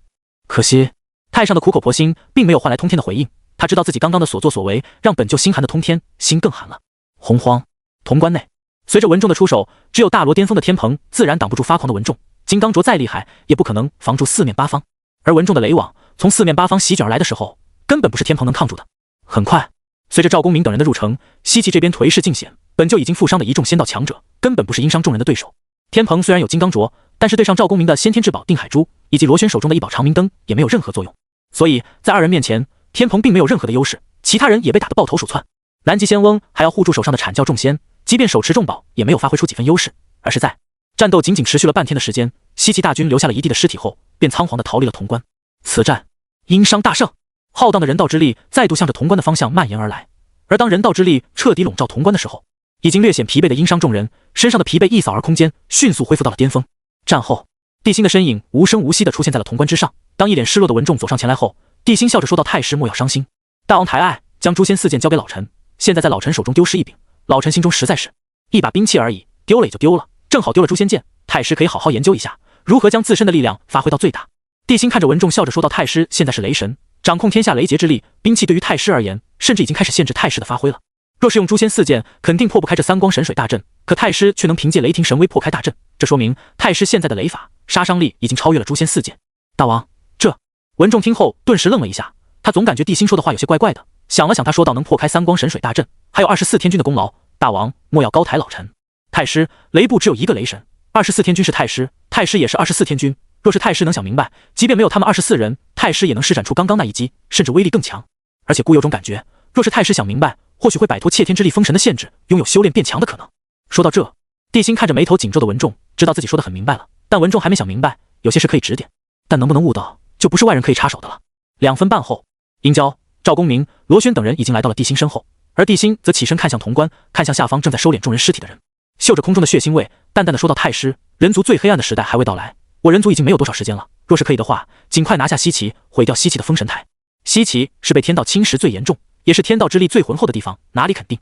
可惜太上的苦口婆心并没有换来通天的回应，他知道自己刚刚的所作所为让本就心寒的通天心更寒了。洪荒潼关内，随着文仲的出手，只有大罗巅峰的天蓬自然挡不住发狂的文仲，金刚镯再厉害也不可能防住四面八方，而文仲的雷网从四面八方席卷而来的时候，根本不是天蓬能抗住的。很快，随着赵公明等人的入城，西岐这边颓势尽显，本就已经负伤的一众仙道强者根本不是殷商众人的对手。天蓬虽然有金刚镯，但是对上赵公明的先天至宝定海珠以及罗轩手中的一宝长明灯也没有任何作用，所以在2人面前，天蓬并没有任何的优势，其他人也被打得抱头鼠窜。南极仙翁还要护住手上的阐教众仙，即便手持重宝也没有发挥出几分优势，而是在战斗仅仅持续了半天的时间，西岐大军留下了一地的尸体后，便仓皇地逃离了潼关。此战殷商大胜，浩荡的人道之力再度向着潼关的方向蔓延而来，而当人道之力彻底笼罩潼关的时候，已经略显疲惫的殷商众人身上的疲惫一扫而空间，迅速恢复到了巅峰。战后，帝辛的身影无声无息地出现在了潼关之上。当一脸失落的文仲走上前来后，帝辛笑着说道：“太师莫要伤心，大王抬爱将诛仙4剑交给老臣，现在在老臣手中丢失一柄，老臣心中实在是一把兵器而已，丢了也就丢了，正好丢了诛仙剑，太师可以好好研究一下如何将自身的力量发挥到最大。”帝辛看着文仲笑着说道：“太师现在是雷神，掌控天下雷劫之力，兵器对于太师而言，甚至已经开始限制太师的发挥了。若是用诛仙4剑，肯定破不开这3光神水大阵，可太师却能凭借雷霆神威破开大阵，这说明太师现在的雷法杀伤力已经超越了诛仙4剑。大王，这……”文仲听后顿时愣了一下，他总感觉帝辛说的话有些怪怪的，想了想，他说道：“能破开3光神水大阵，还有24天君的功劳，大王莫要高抬老臣。太师，雷部只有一个雷神，24天君是太师，太师也是24天君。若是太师能想明白，即便没有他们24人，太师也能施展出刚刚那一击，甚至威力更强。而且孤有种感觉，若是太师想明白，或许会摆脱窃天之力封神的限制，拥有修炼变强的可能。”说到这，帝辛看着眉头紧皱的文仲，知道自己说的很明白了，但文仲还没想明白，有些事可以指点，但能不能悟到，就不是外人可以插手的了。2分半后，殷郊、赵公明、罗轩等人已经来到了帝辛身后，而帝辛则起身看向潼关，看向下方正在收敛众人尸体的人，嗅着空中的血腥味，淡淡的说道：“太师，人族最黑暗的时代还未到来，我人族已经没有多少时间了，若是可以的话，尽快拿下西岐，毁掉西岐的封神台。西岐是被天道侵蚀最严重，也是天道之力最浑厚的地方，哪里肯定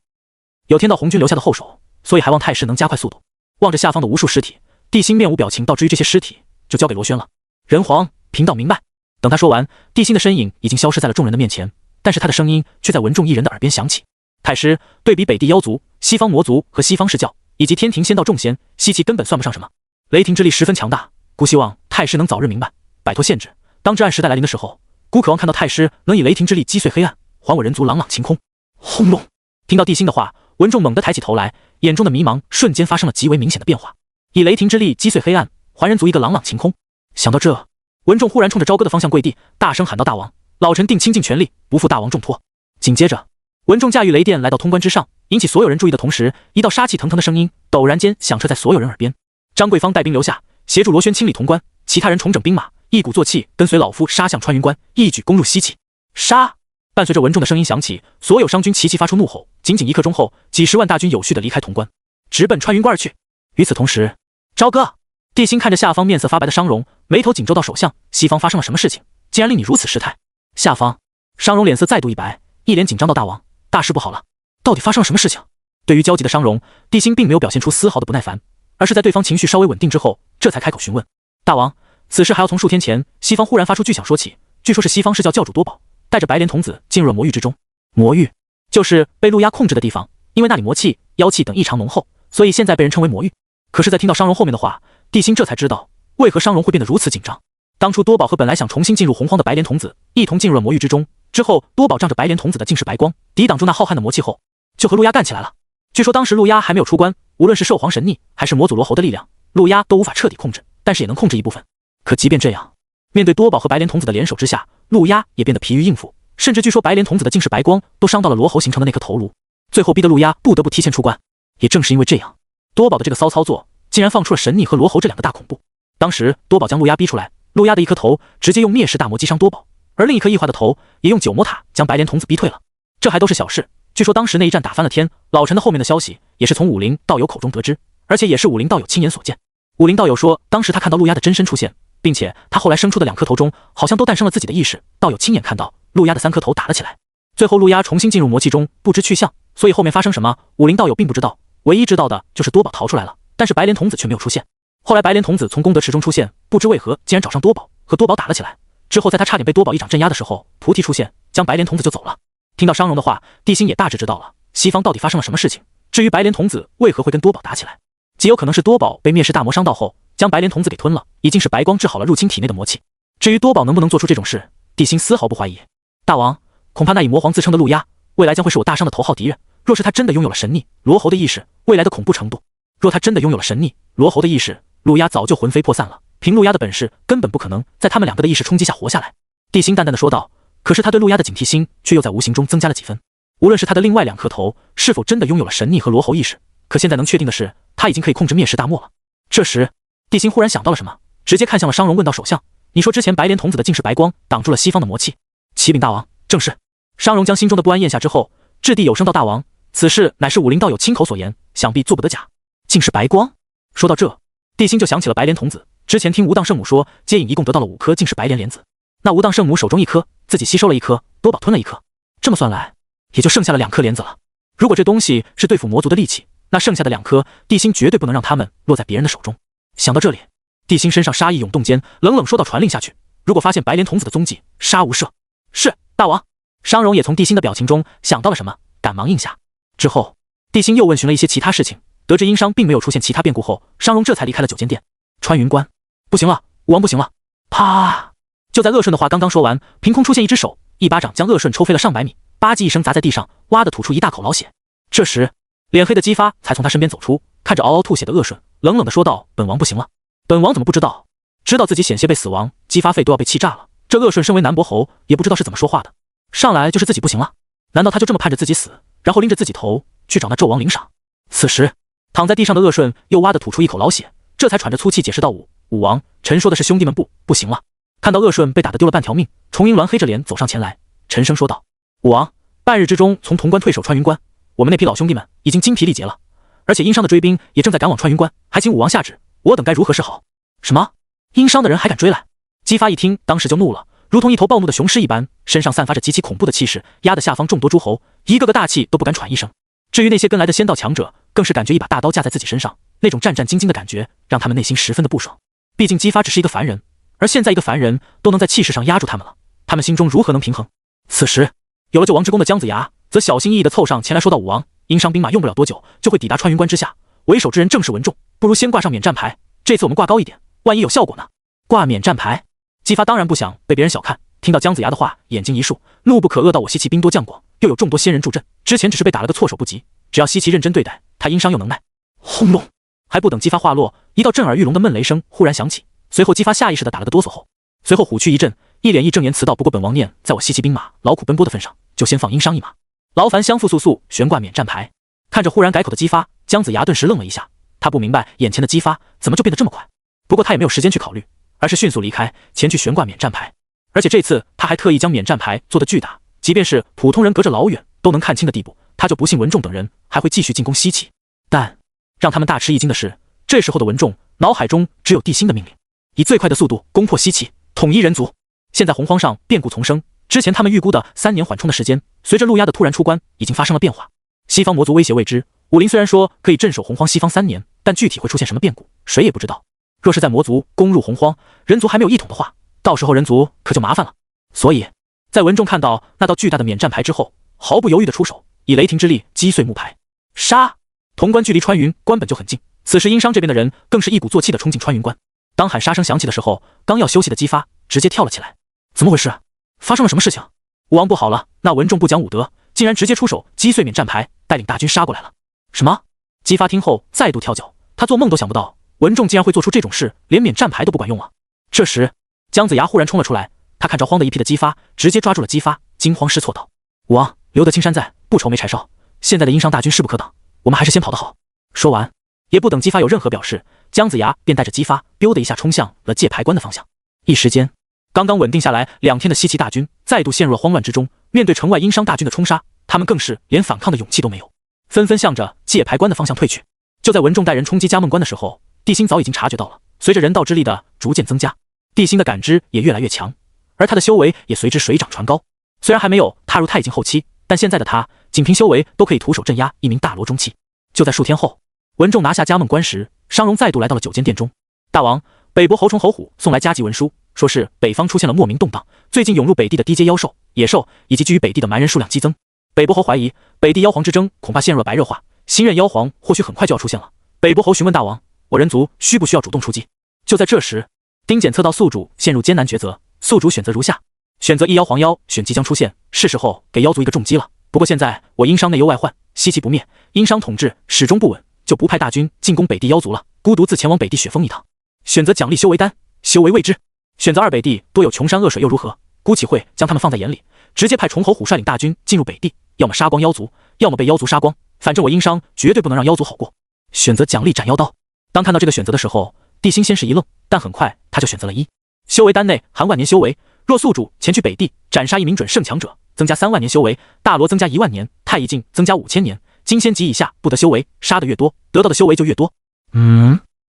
有天道红军留下的后手，所以还望太师能加快速度。”望着下方的无数尸体，帝辛面无表情道：“至于这些尸体，就交给罗轩了。人皇，贫道明白。”等他说完，帝辛的身影已经消失在了众人的面前，但是他的声音却在文仲一人的耳边响起：“太师，对比北地妖族、西方魔族和西方释教以及天庭仙道众仙，西岐根本算不上什么，雷霆之力十分强大。孤希望太师能早日明白，摆脱限制。当至暗时代来临的时候，孤渴望看到太师能以雷霆之力击碎黑暗，还我人族朗朗晴空。”轰隆！听到帝辛的话，文仲猛地抬起头来，眼中的迷茫瞬间发生了极为明显的变化。以雷霆之力击碎黑暗，还人族一个朗朗晴空。想到这，文仲忽然冲着朝歌的方向跪地，大声喊道：“大王，老臣定倾尽全力，不负大王重托。”紧接着，文仲驾驭雷电来到潼关之上，引起所有人注意的同时，一道杀气腾腾的声音陡然间响彻在所有人耳边：“张桂芳带兵留下，协助罗轩清理潼关，其他人重整兵马，一鼓作气跟随老夫杀向穿云关，一举攻入西岐。”杀！伴随着文仲的声音响起，所有商军齐齐发出怒吼。仅仅1刻钟后，几十万大军有序地离开潼关，直奔穿云关而去。与此同时，朝歌、帝辛看着下方面色发白的商容，眉头紧皱道：“首相，西方发生了什么事情，竟然令你如此失态？”下方，商容脸色再度一白，一脸紧张道：“大王，大事不好了，到底发生了什么事情？”对于焦急的商容，帝辛并没有表现出丝毫的不耐烦，而是在对方情绪稍微稳定之后，这才开口询问：“大王，此事还要从数天前西方忽然发出巨响说起，据说是西方释教教主多宝带着白莲童子进入了魔域之中。魔域就是被路压控制的地方，因为那里魔气、妖气等异常浓厚，所以现在被人称为魔域。”可是，在听到商容后面的话，帝辛这才知道，为何商容会变得如此紧张？当初多宝和本来想重新进入洪荒的白莲童子一同进入了魔域之中，之后多宝仗着白莲童子的尽是白光，抵挡住那浩瀚的魔气后，就和陆鸦干起来了。据说当时陆鸦还没有出关，无论是兽皇神逆还是魔祖罗侯的力量，陆鸦都无法彻底控制，但是也能控制一部分。可即便这样，面对多宝和白莲童子的联手之下，陆鸦也变得疲于应付，甚至据说白莲童子的尽是白光都伤到了罗侯形成的那颗头颅，最后逼得陆鸦不得不提前出关。也正是因为这样，多宝的这个骚操作竟然放出了神逆和罗侯这两个大恐怖。当时多宝将陆鸦逼出来，陆鸦的一颗头直接用灭世大魔击伤多宝，而另一颗异化的头也用九魔塔将白莲童子逼退了。这还都是小事，据说当时那一战打翻了天，老陈的后面的消息也是从武林道友口中得知，而且也是武林道友亲眼所见。武林道友说，当时他看到陆鸦的真身出现，并且他后来生出的两颗头中好像都诞生了自己的意识，道友亲眼看到陆鸦的三颗头打了起来，最后陆鸦重新进入魔气中，不知去向，所以后面发生什么武林道友并不知道，唯一知道的就是多宝逃出来了，但是白莲童子却没有出现。后来白莲童子从功德池中出现，不知为何竟然找上多宝，和多宝打了起来。之后在他差点被多宝一掌镇压的时候，菩提出现将白莲童子就走了。听到商容的话，地心也大致知道了西方到底发生了什么事情。至于白莲童子为何会跟多宝打起来，极有可能是多宝被灭世大魔伤到后将白莲童子给吞了，已经是白光治好了入侵体内的魔气。至于多宝能不能做出这种事，地心丝毫不怀疑。大王，恐怕那以魔皇自称的陆鸦未来将会是我大商的头号敌人，若是他真的拥有了神逆罗侯的意识，未来的恐怖程度，若他真的拥有了神逆罗侯的意识，陆鸦早就魂飞魄散了，凭陆鸦的本事根本不可能在他们两个的意识冲击下活下来。地心淡淡的说道，可是他对陆鸦的警惕心却又在无形中增加了几分。无论是他的另外两颗头是否真的拥有了神逆和罗侯意识，可现在能确定的是他已经可以控制灭世大魔了。这时地心忽然想到了什么，直接看向了商容，问道，首相，你说之前白莲童子的尽是白光挡住了西方的魔气？启禀大王，正是。商容将心中的不安咽下之后，掷地有声道，大王，此事乃是武林道友亲口所言，想必做不得假。尽是白光。说到这，地心就想起了白莲童子之前听无当圣母说接引一共得到了5颗尽是白莲莲子，那无当圣母手中1颗，自己吸收了1颗，多宝吞了1颗，这么算来也就剩下了2颗莲子了。如果这东西是对付魔族的利器，那剩下的2颗地心绝对不能让他们落在别人的手中。想到这里，地心身上杀意涌动间，冷冷说道，传令下去，如果发现白莲童子的踪迹，杀无赦。是，大王。商容也从地心的表情中想到了什么，赶忙应下。之后地心又问询了一些其他事情，得知殷商并没有出现其他变故后，商容这才离开了九间店。穿云关，不行了，武王不行了！啪！就在鄂顺的话刚刚说完，凭空出现一只手，一巴掌将鄂顺抽飞了上百米，吧唧一声砸在地上，哇的吐出一大口老血。这时脸黑的姬发才从他身边走出，看着嗷嗷吐血的鄂顺，冷冷的说道，本王不行了。本王怎么不知道？知道自己险些被死亡，姬发肺都要被气炸了。这鄂顺身为南伯侯，也不知道是怎么说话的，上来就是自己不行了。难道他就这么盼着自己死，然后拎着自己头去找那纣王领赏？此时躺在地上的鄂顺又哇的吐出一口老血，这才喘着粗气解释道，武王，臣说的是兄弟们不行了。看到鄂顺被打得丢了半条命，重英鸾黑着脸走上前来，沉声说道，武王，半日之中从潼关退守穿云关，我们那批老兄弟们已经精疲力竭了，而且殷商的追兵也正在赶往穿云关，还请武王下旨，我等该如何是好？什么？殷商的人还敢追来？姬发一听，当时就怒了，如同一头暴怒的雄狮一般，身上散发着极其恐怖的气势，压得下方众多诸侯一个个大气都不敢喘一声。至于那些跟来的仙道强者，更是感觉一把大刀架在自己身上，那种战战兢兢的感觉让他们内心十分的不爽。毕竟姬发只是一个凡人，而现在一个凡人都能在气势上压住他们了，他们心中如何能平衡？此时有了九王之功的姜子牙则小心翼翼地凑上前来说道，武王，殷商兵马用不了多久就会抵达穿云关之下，为首之人正是文仲，不如先挂上免战牌，这次我们挂高一点，万一有效果呢？挂免战牌？姬发当然不想被别人小看，听到姜子牙的话，眼睛一竖，怒不可遏道，我西岐兵多将广，又有众多仙人助阵，之前只是被打了个措手不及，只要西岐认真对待，他殷商有能耐。轰隆！还不等姬发话落，一道震耳欲聋的闷雷声忽然响起，随后姬发下意识地打了个哆嗦后，随后虎躯一震，一脸义正言辞道，不过本王念在我西岐兵马劳苦奔波的份上，就先放殷商一马，劳烦相父速速悬挂免战牌。看着忽然改口的姬发，姜子牙顿时愣了一下，他不明白眼前的姬发怎么就变得这么快，不过他也没有时间去考虑，而是迅速离开，前去悬挂免战牌。而且这次他还特意将免战牌做得巨大，即便是普通人隔着老远都能看清的地步，他就不信文仲等人还会继续进攻西岐。但让他们大吃一惊的是，这时候的文仲脑海中只有地心的命令，以最快的速度攻破西岐，统一人族。现在洪荒上变故丛生，之前他们预估的3年缓冲的时间，随着陆鸦的突然出关已经发生了变化。西方魔族威胁未知，武林虽然说可以镇守洪荒西方3年，但具体会出现什么变故，谁也不知道。若是在魔族攻入洪荒，人族还没有一统的话，到时候人族可就麻烦了。所以在文仲看到那道巨大的免战牌之后，毫不犹豫地出手，以雷霆之力击碎木牌。杀！潼关距离穿云关本就很近，此时殷商这边的人更是一鼓作气地冲进穿云关。当喊杀声响起的时候，刚要休息的姬发直接跳了起来。怎么回事？发生了什么事情？武王不好了，那文仲不讲武德，竟然直接出手击碎免战牌，带领大军杀过来了。什么？姬发听后再度跳脚，他做梦都想不到文仲竟然会做出这种事，连免战牌都不管用啊！这时姜子牙忽然冲了出来，他看着慌得一批的姬发，直接抓住了姬发，惊慌失措道：武王，留得青山在，不愁没柴烧，现在的殷商大军势不可挡，我们还是先跑得好。说完也不等姬发有任何表示，姜子牙便带着姬发 biu 的一下冲向了界牌关的方向。一时间，刚刚稳定下来2天的西岐大军再度陷入了慌乱之中，面对城外殷商大军的冲杀，他们更是连反抗的勇气都没有，纷纷向着界牌关的方向退去。就在文仲带人冲击嘉梦关的时候，帝辛早已经察觉到了，随着人道之力的逐渐增加，帝辛的感知也越来越强，而他的修为也随之水涨船高。虽然还没有踏入太境后期，但现在的他仅凭修为都可以徒手镇压一名大罗中期。就在数天后，文仲拿下嘉梦关时，商容再度来到了九间殿中。大王，北国侯崇侯虎送来加急文书，说是北方出现了莫名动荡，最近涌入北地的低阶妖兽、野兽以及居于北地的蛮人数量激增。北伯侯怀疑北地妖皇之争恐怕陷入了白热化，新任妖皇或许很快就要出现了。北伯侯询问大王，我人族需不需要主动出击？就在这时，丁检测到宿主陷入艰难抉择，宿主选择如下：选择一妖皇妖选即将出现，是时候给妖族一个重击了。不过现在我殷商内忧外患，西岐不灭，殷商统治始终不稳，就不派大军进攻北地妖族了，孤独自前往北地雪峰一趟。选择奖励修为丹，修为未知。选择2北地多有穷山恶水又如何？孤岂会将他们放在眼里，直接派崇侯虎率领大军进入北地，要么杀光妖族，要么被妖族杀光，反正我殷商绝对不能让妖族好过。选择奖励斩妖刀。当看到这个选择的时候，帝辛先是一愣，但很快他就选择了1。修为丹内含万年修为，若宿主前去北地斩杀一名准圣强者，增加3万年修为，大罗增加1万年，太乙境增加5000年，金仙级以下不得修为，杀得越多，得到的修为就越多。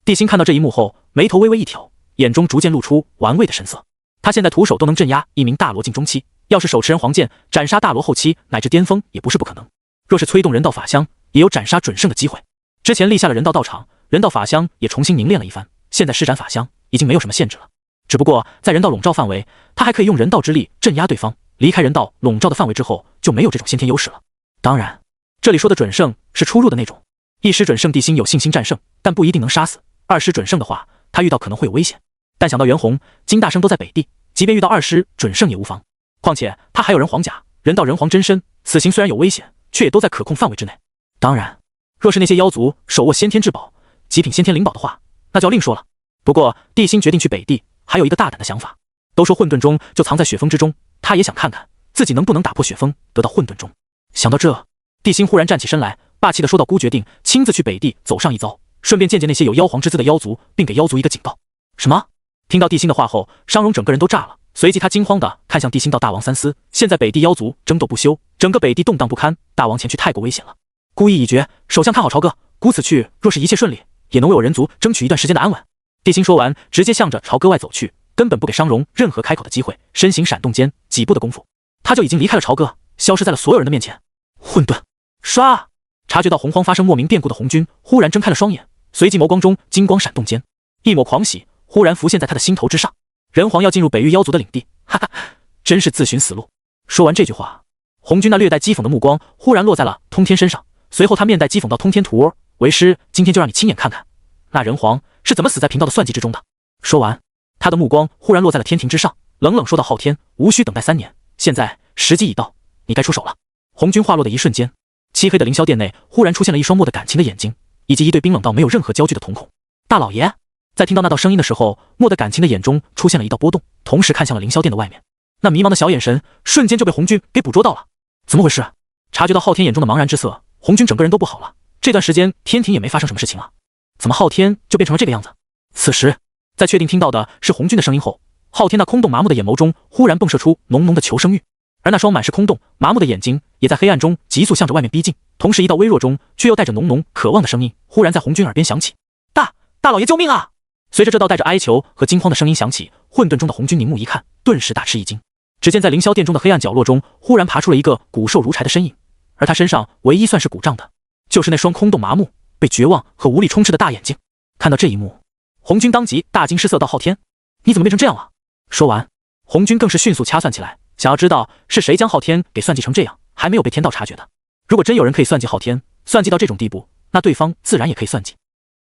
帝辛看到这一幕后，眉头微微一挑，眼中逐渐露出玩味的神色。他现在徒手都能镇压一名大罗境中期，要是手持人皇剑斩杀大罗后期乃至巅峰也不是不可能。若是催动人道法相，也有斩杀准圣的机会。之前立下了人道道场，人道法相也重新凝练了一番，现在施展法相已经没有什么限制了。只不过在人道笼罩范围，他还可以用人道之力镇压对方，离开人道笼罩的范围之后，就没有这种先天优势了。当然，这里说的准圣是出入的那种，一师准圣帝辛有信心战胜，但不一定能杀死；2师准圣的话，他遇到可能会有危险。但想到袁弘、金大生都在北地，即便遇到2师准圣也无妨。况且他还有人皇甲、人道人皇真身，此行虽然有危险，却也都在可控范围之内。当然，若是那些妖族手握先天至宝、极品先天灵宝的话，那就要另说了。不过帝辛决定去北地，还有一个大胆的想法。都说混沌钟就藏在雪峰之中，他也想看看自己能不能打破雪峰，得到混沌钟。想到这，帝辛忽然站起身来，霸气地说道：孤决定亲自去北地走上一遭，顺便见见那些有妖皇之资的妖族，并给妖族一个警告。什么？听到帝辛的话后，商容整个人都炸了，随即他惊慌地看向帝辛道：大王三思，现在北地妖族争斗不休，整个北地动荡不堪，大王前去太过危险了。孤意已决，首相看好朝歌，孤此去若是一切顺利，也能为我人族争取一段时间的安稳。帝辛说完，直接向着朝歌外走去，根本不给商容任何开口的机会，身形闪动间，几步的功夫，他就已经离开了朝歌，消失在了所有人的面前。混沌！唰！察觉到洪荒发生莫名变故的红军忽然睁开了双眼，随即眸光中金光闪动间，一抹狂喜忽然浮现在他的心头之上。人皇要进入北域妖族的领地，哈哈，真是自寻死路。说完这句话，红军那略带讥讽的目光忽然落在了通天身上，随后他面带讥讽到通天徒儿，为师今天就让你亲眼看看那人皇是怎么死在贫道的算计之中的。说完，他的目光忽然落在了天庭之上，冷冷说道：昊天无需等待3年，现在时机已到，你该出手了。红军话落的一瞬间，漆黑的凌霄殿内忽然出现了一双漠的感情的眼睛，以及一对冰冷到没有任何焦距的瞳孔。大老爷在听到那道声音的时候，漠的感情的眼中出现了一道波动，同时看向了凌霄殿的外面，那迷茫的小眼神瞬间就被红军给捕捉到了。怎么回事？察觉到昊天眼中的茫然之色，红军整个人都不好了。这段时间天庭也没发生什么事情啊，怎么昊天就变成了这个样子？此时在确定听到的是红军的声音后，昊天那空洞麻木的眼眸中忽然迸射出浓浓的求生欲，而那双满是空洞麻木的眼睛也在黑暗中急速向着外面逼近，同时一道微弱中却又带着浓浓渴望的声音忽然在红军耳边响起：大老爷救命啊！随着这道带着哀求和惊慌的声音响起，混沌中的红军凝目一看，顿时大吃一惊。只见在凌霄殿中的黑暗角落中忽然爬出了一个骨瘦如柴的身影，而他身上唯一算是鼓胀的，就是那双空洞麻木、被绝望和无力充斥的大眼睛。看到这一幕，红军当即大惊失色道：昊天，你怎么变成这样了？说完，红军更是迅速掐算起来，想要知道是谁将昊天给算计成这样，还没有被天道察觉的。如果真有人可以算计昊天，算计到这种地步，那对方自然也可以算计，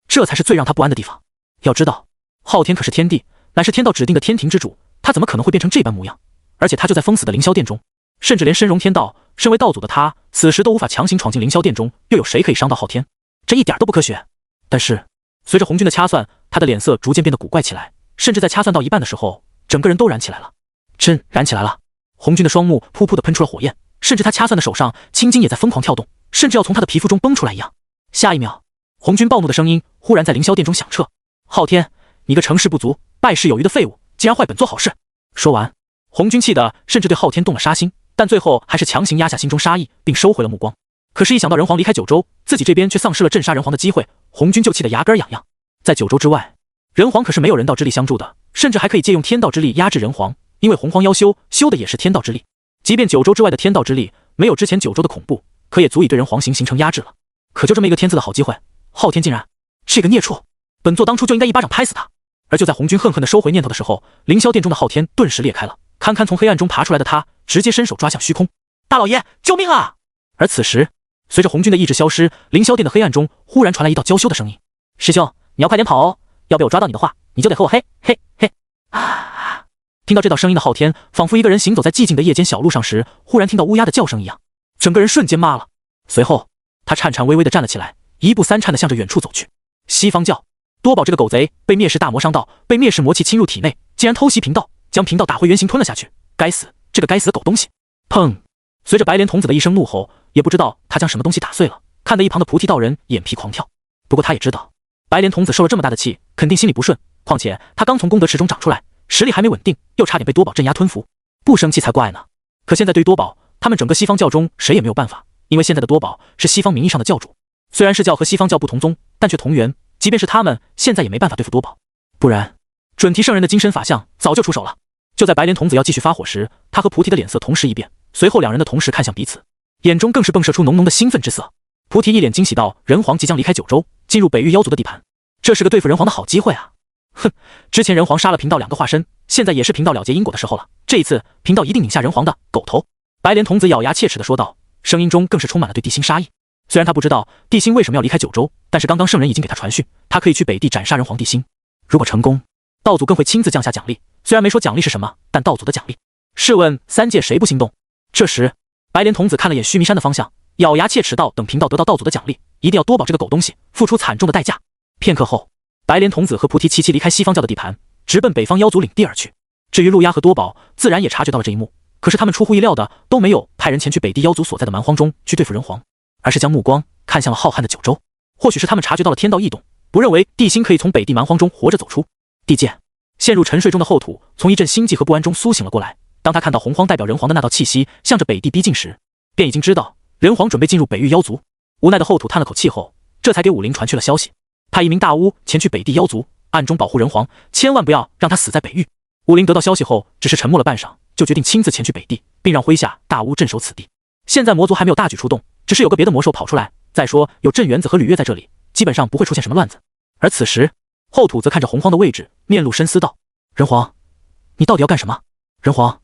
这才是最让他不安的地方。要知道，昊天可是天帝，乃是天道指定的天庭之主，他怎么可能会变成这般模样？而且他就在封死的凌霄殿中，甚至连身容天道，身为道祖的他，此时都无法强行闯进凌霄殿中，又有谁可以伤到昊天？这一点都不科学。但是随着红军的掐算，他的脸色逐渐变得古怪起来，甚至在掐算到一半的时候，整个人都燃起来了。真燃起来了！红军的双目噗噗地喷出了火焰，甚至他掐算的手上青筋也在疯狂跳动，甚至要从他的皮肤中崩出来一样。下一秒，红军暴怒的声音忽然在凌霄殿中响彻：“昊天，你个成事不足、败事有余的废物，竟然坏本座好事！”说完，红军气得甚至对昊天动了杀心，但最后还是强行压下心中杀意，并收回了目光。可是，一想到人皇离开九州，自己这边却丧失了镇杀人皇的机会，红军就气得牙根痒痒。在九州之外，人皇可是没有人道之力相助的，甚至还可以借用天道之力压制人皇，因为洪荒妖修修的也是天道之力。即便九州之外的天道之力没有之前九州的恐怖，可也足以对人皇形成压制了。可就这么一个天赐的好机会，昊天竟然这个孽畜！本座当初就应该一巴掌拍死他。而就在红军恨恨地收回念头的时候，凌霄殿中的昊天顿时裂开了，堪堪从黑暗中爬出来的他直接伸手抓向虚空：“大老爷，救命啊！”而此时，随着红军的意志消失，凌霄殿的黑暗中忽然传来一道娇羞的声音：“师兄，你要快点跑哦，要被我抓到你的话，你就得和我嘿嘿嘿啊！”听到这道声音的昊天，仿佛一个人行走在寂静的夜间小路上时，忽然听到乌鸦的叫声一样，整个人瞬间麻了。随后，他颤颤巍巍地站了起来，一步三颤地向着远处走去。西方教多宝这个狗贼被灭世大魔伤到，被灭世魔气侵入体内，竟然偷袭贫道，将贫道打回原形吞了下去。该死，这个该死的狗东西！砰！随着白莲童子的一声怒吼，也不知道他将什么东西打碎了，看得一旁的菩提道人眼皮狂跳。不过他也知道，白莲童子受了这么大的气，肯定心里不顺，况且他刚从功德池中长出来，实力还没稳定，又差点被多宝镇压吞服，不生气才怪呢。可现在对于多宝，他们整个西方教中谁也没有办法，因为现在的多宝是西方名义上的教主，虽然是教和西方教不同宗，但却同源，即便是他们现在也没办法对付多宝，不然准提圣人的金身法相早就出手了。就在白莲童子要继续发火时，他和菩提的脸色同时一变，随后两人的同时看向彼此，眼中更是迸射出浓浓的兴奋之色。菩提一脸惊喜道：“人皇即将离开九州，进入北域妖族的地盘，这是个对付人皇的好机会啊！”哼，之前人皇杀了贫道2个化身，现在也是贫道了结因果的时候了，这一次贫道一定拧下人皇的狗头。白莲童子咬牙切齿地说道，声音中更是充满了对地心杀意。虽然他不知道地心为什么要离开九州，但是刚刚圣人已经给他传讯，他可以去北地斩杀人皇地心。如果成功，道祖更会亲自降下奖励，虽然没说奖励是什么，但道祖的奖励，试问三界谁不心动？这时，白莲童子看了眼须弥山的方向，咬牙切齿道：“等贫道得到道祖的奖励，一定要多保这个狗东西付出惨重的代价。”片刻后，白莲童子和菩提齐齐离开西方教的地盘，直奔北方妖族领地而去。至于陆鸦和多宝，自然也察觉到了这一幕，可是他们出乎意料的都没有派人前去北地妖族所在的蛮荒中去对付人皇，而是将目光看向了浩瀚的九州。或许是他们察觉到了天道异动，不认为地心可以从北地蛮荒中活着走出。地界陷入沉睡中的后土从一阵心悸和不安中苏醒了过来。当他看到洪荒代表人皇的那道气息向着北地逼近时，便已经知道人皇准备进入北域妖族。无奈的后土叹了口气后，这才给武林传去了消息，派一名大巫前去北地妖族，暗中保护人皇，千万不要让他死在北域。武林得到消息后，只是沉默了半晌，就决定亲自前去北地，并让麾下大巫镇守此地。现在魔族还没有大举出动，只是有个别的魔兽跑出来。再说有镇元子和吕月在这里，基本上不会出现什么乱子。而此时，后土则看着洪荒的位置，面露深思道：“人皇，你到底要干什么？人皇，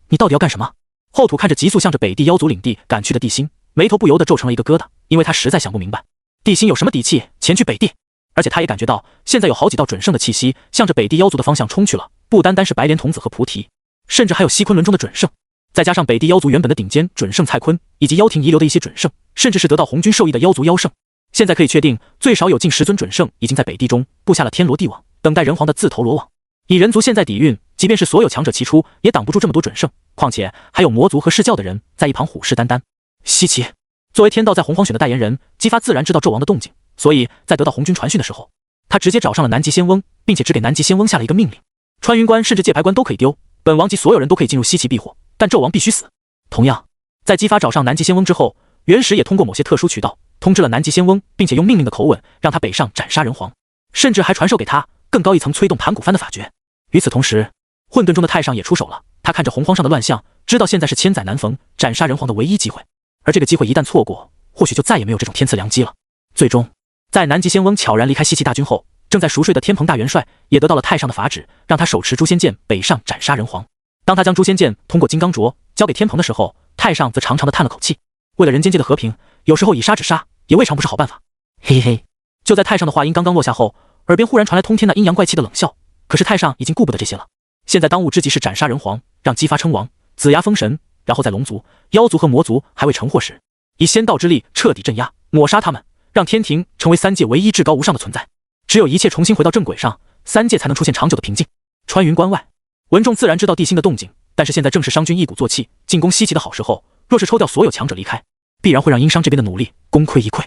你到底要干什么？”后土看着急速向着北地妖族领地赶去的地心，眉头不由得皱成了一个疙瘩，因为他实在想不明白，地心有什么底气前去北地。而且他也感觉到，现在有好几道准圣的气息向着北地妖族的方向冲去了，不单单是白莲童子和菩提，甚至还有西昆仑中的准圣，再加上北地妖族原本的顶尖准圣蔡坤，以及妖庭遗留的一些准圣，甚至是得到红军授意的妖族妖圣。现在可以确定，最少有近10尊准圣已经在北地中布下了天罗地网，等待人皇的自投罗网。以人族现在底蕴，即便是所有强者齐出，也挡不住这么多准圣，况且还有魔族和释教的人在一旁虎视眈眈。稀奇，作为天道在洪荒选的代言人，姬发自然知道纣王的动静，所以在得到红军传讯的时候，他直接找上了南极仙翁，并且只给南极仙翁下了一个命令：穿云关甚至界牌关都可以丢，本王及所有人都可以进入西岐避祸，但纣王必须死。同样，在姬发找上南极仙翁之后，元始也通过某些特殊渠道通知了南极仙翁，并且用命令的口吻让他北上斩杀人皇，甚至还传授给他更高一层催动盘古幡的法诀。与此同时，混沌中的太上也出手了，他看着洪荒上的乱象，知道现在是千载难逢斩杀人皇的唯一机会，而这个机会一旦错过，或许就再也没有这种天赐良机了。最终，在南极仙翁悄然离开西岐大军后，正在熟睡的天蓬大元帅也得到了太上的法旨，让他手持诛仙剑北上斩杀人皇。当他将诛仙剑通过金刚镯交给天蓬的时候，太上则长长的叹了口气，为了人间界的和平，有时候以杀止杀也未尝不是好办法。嘿嘿嘿！就在太上的话音刚刚落下后，耳边忽然传来通天那阴阳怪气的冷笑，可是太上已经顾不得这些了，现在当务之急是斩杀人皇，让姬发称王，子牙封神，然后在龙族、妖族和魔族还未成祸时，以仙道之力彻底镇压、抹杀他们，让天庭成为三界唯一至高无上的存在。只有一切重新回到正轨上，三界才能出现长久的平静。穿云关外，文仲自然知道帝辛的动静，但是现在正是商君一鼓作气进攻西岐的好时候，若是抽掉所有强者离开，必然会让殷商这边的努力功亏一篑。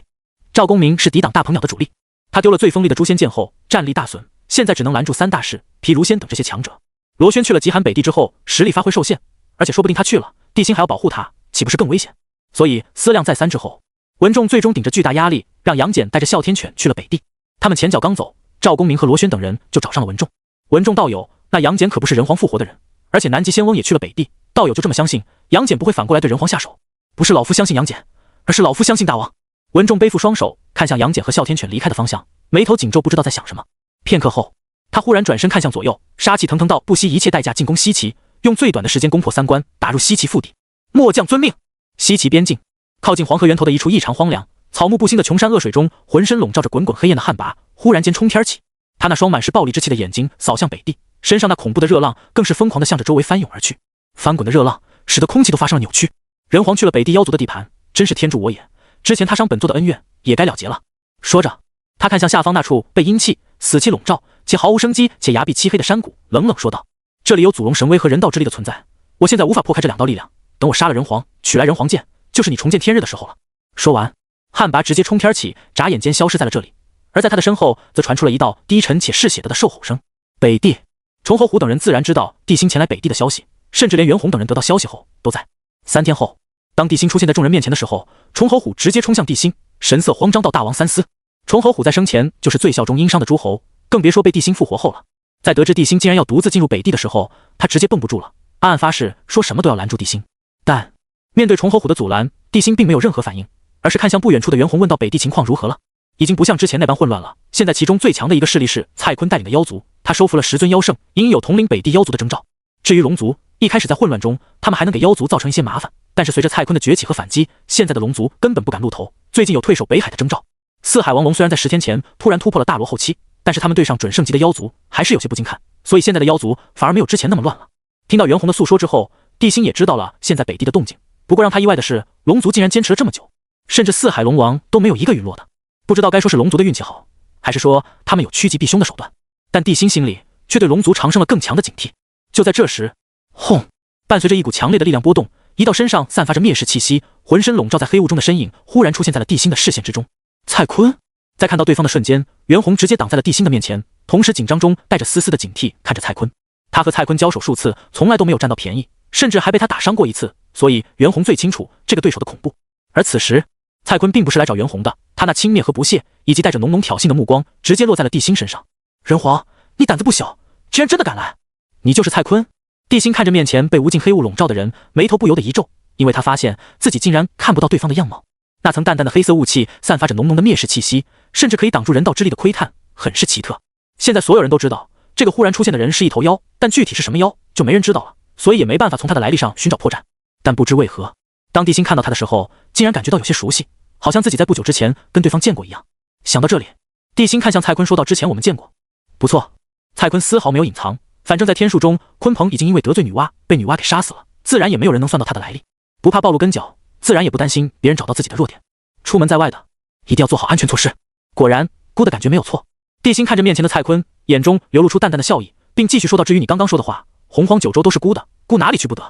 赵公明是抵挡大鹏鸟的主力，他丢了最锋利的诛仙剑后，战力大损，现在只能拦住三大士、毗卢仙等这些强者。罗轩去了极寒北地之后，实力发挥受限，而且说不定他去了，帝辛还要保护他，岂不是更危险？所以思量再三之后，文仲最终顶着巨大压力，让杨戬带着哮天犬去了北地。他们前脚刚走，赵公明和罗轩等人就找上了文仲。文仲道友，那杨戬可不是人皇复活的人，而且南极仙翁也去了北地，道友就这么相信杨戬不会反过来对人皇下手？不是老夫相信杨戬，而是老夫相信大王。文仲背负双手，看向杨戬和哮天犬离开的方向，眉头紧皱，不知道在想什么。片刻后，他忽然转身看向左右，杀气腾腾道：不惜一切代价进攻西岐，用最短的时间攻破三关，打入西岐腹地。末将遵命。西岐边境，靠近黄河源头的一处异常荒凉、草木不兴的穷山恶水中，浑身笼罩着滚滚黑焰的旱魃忽然间冲天起，他那双满是暴戾之气的眼睛扫向北地，身上那恐怖的热浪更是疯狂地向着周围翻涌而去。翻滚的热浪使得空气都发生了扭曲。人皇去了北地妖族的地盘，真是天助我也，之前他伤本座的恩怨也该了结了。说着，他看向下方那处被阴气、死气笼罩且毫无生机且崖壁漆黑的山谷，冷冷说道：这里有祖龙神威和人道之力的存在，我现在无法破开这两道力量，等我杀了人皇，取来人皇剑，就是你重见天日的时候了。说完，旱魃直接冲天起，眨眼间消失在了这里。而在他的身后，则传出了一道低沉且嗜血的兽吼声。北地，崇侯虎等人自然知道帝辛前来北地的消息，甚至连袁弘等人得到消息后都在。3天后，当帝辛出现在众人面前的时候，崇侯虎直接冲向帝辛，神色慌张道：大王三思。崇侯虎在生前就是最效忠殷商的诸侯，更别说被帝辛复活后了。在得知帝辛竟然要独自进入北地的时候，他直接绷不住了，暗暗发誓说什么都要拦住帝辛。但面对崇侯虎的阻拦，帝辛并没有任何反应，而是看向不远处的袁弘问道：北地情况如何了？已经不像之前那般混乱了，现在其中最强的一个势力是蔡坤带领的妖族，他收服了10尊妖圣，隐有统领北地妖族的征兆。至于龙族，一开始在混乱中，他们还能给妖族造成一些麻烦，但是随着蔡坤的崛起和反击，现在的龙族根本不敢露头，最近有退守北海的征兆。四海王龙虽然在10天前突然突破了大罗后期，但是他们对上准圣级的妖族还是有些不经看，所以现在的妖族反而没有之前那么乱了。听到袁弘的诉说之后，帝辛也知道了现在北地的动静，不过让他意外的是，龙族竟然坚持了这么久，甚至四海龙王都没有一个陨落的。不知道该说是龙族的运气好，还是说他们有趋吉避凶的手段，但帝辛心里却对龙族长生了更强的警惕。就在这时，轰！伴随着一股强烈的力量波动，一道身上散发着灭世气息、浑身笼罩在黑雾中的身影忽然出现在了帝辛的视线之中。蔡坤在看到对方的瞬间，袁弘直接挡在了帝辛的面前，同时紧张中带着丝丝的警惕看着蔡坤。他和蔡坤交手数次，从来都没有占到便宜，甚至还被他打伤过一次，所以袁弘最清楚这个对手的恐怖。而此时，蔡坤并不是来找袁弘的，他那轻蔑和不屑，以及带着浓浓挑衅的目光，直接落在了帝辛身上。人皇，你胆子不小，居然真的敢来！你就是蔡坤？帝辛看着面前被无尽黑雾笼罩的人，眉头不由得一皱，因为他发现自己竟然看不到对方的样貌。那层淡淡的黑色雾气散发着浓浓的灭世气息，甚至可以挡住人道之力的窥探，很是奇特。现在所有人都知道，这个忽然出现的人是一头妖，但具体是什么妖，就没人知道了，所以也没办法从他的来历上寻找破绽。但不知为何，当帝辛看到他的时候，竟然感觉到有些熟悉，好像自己在不久之前跟对方见过一样。想到这里，帝辛看向蔡坤说道：之前我们见过。不错，蔡坤丝毫没有隐藏，反正在天数中，鲲鹏已经因为得罪女娲被女娲给杀死了，自然也没有人能算到他的来历，不怕暴露根脚，自然也不担心别人找到自己的弱点。出门在外的一定要做好安全措施。果然，姑的感觉没有错。帝辛看着面前的蔡坤，眼中流露出淡淡的笑意，并继续说道：至于你刚刚说的话，洪荒九州都是姑的，姑哪里去不得？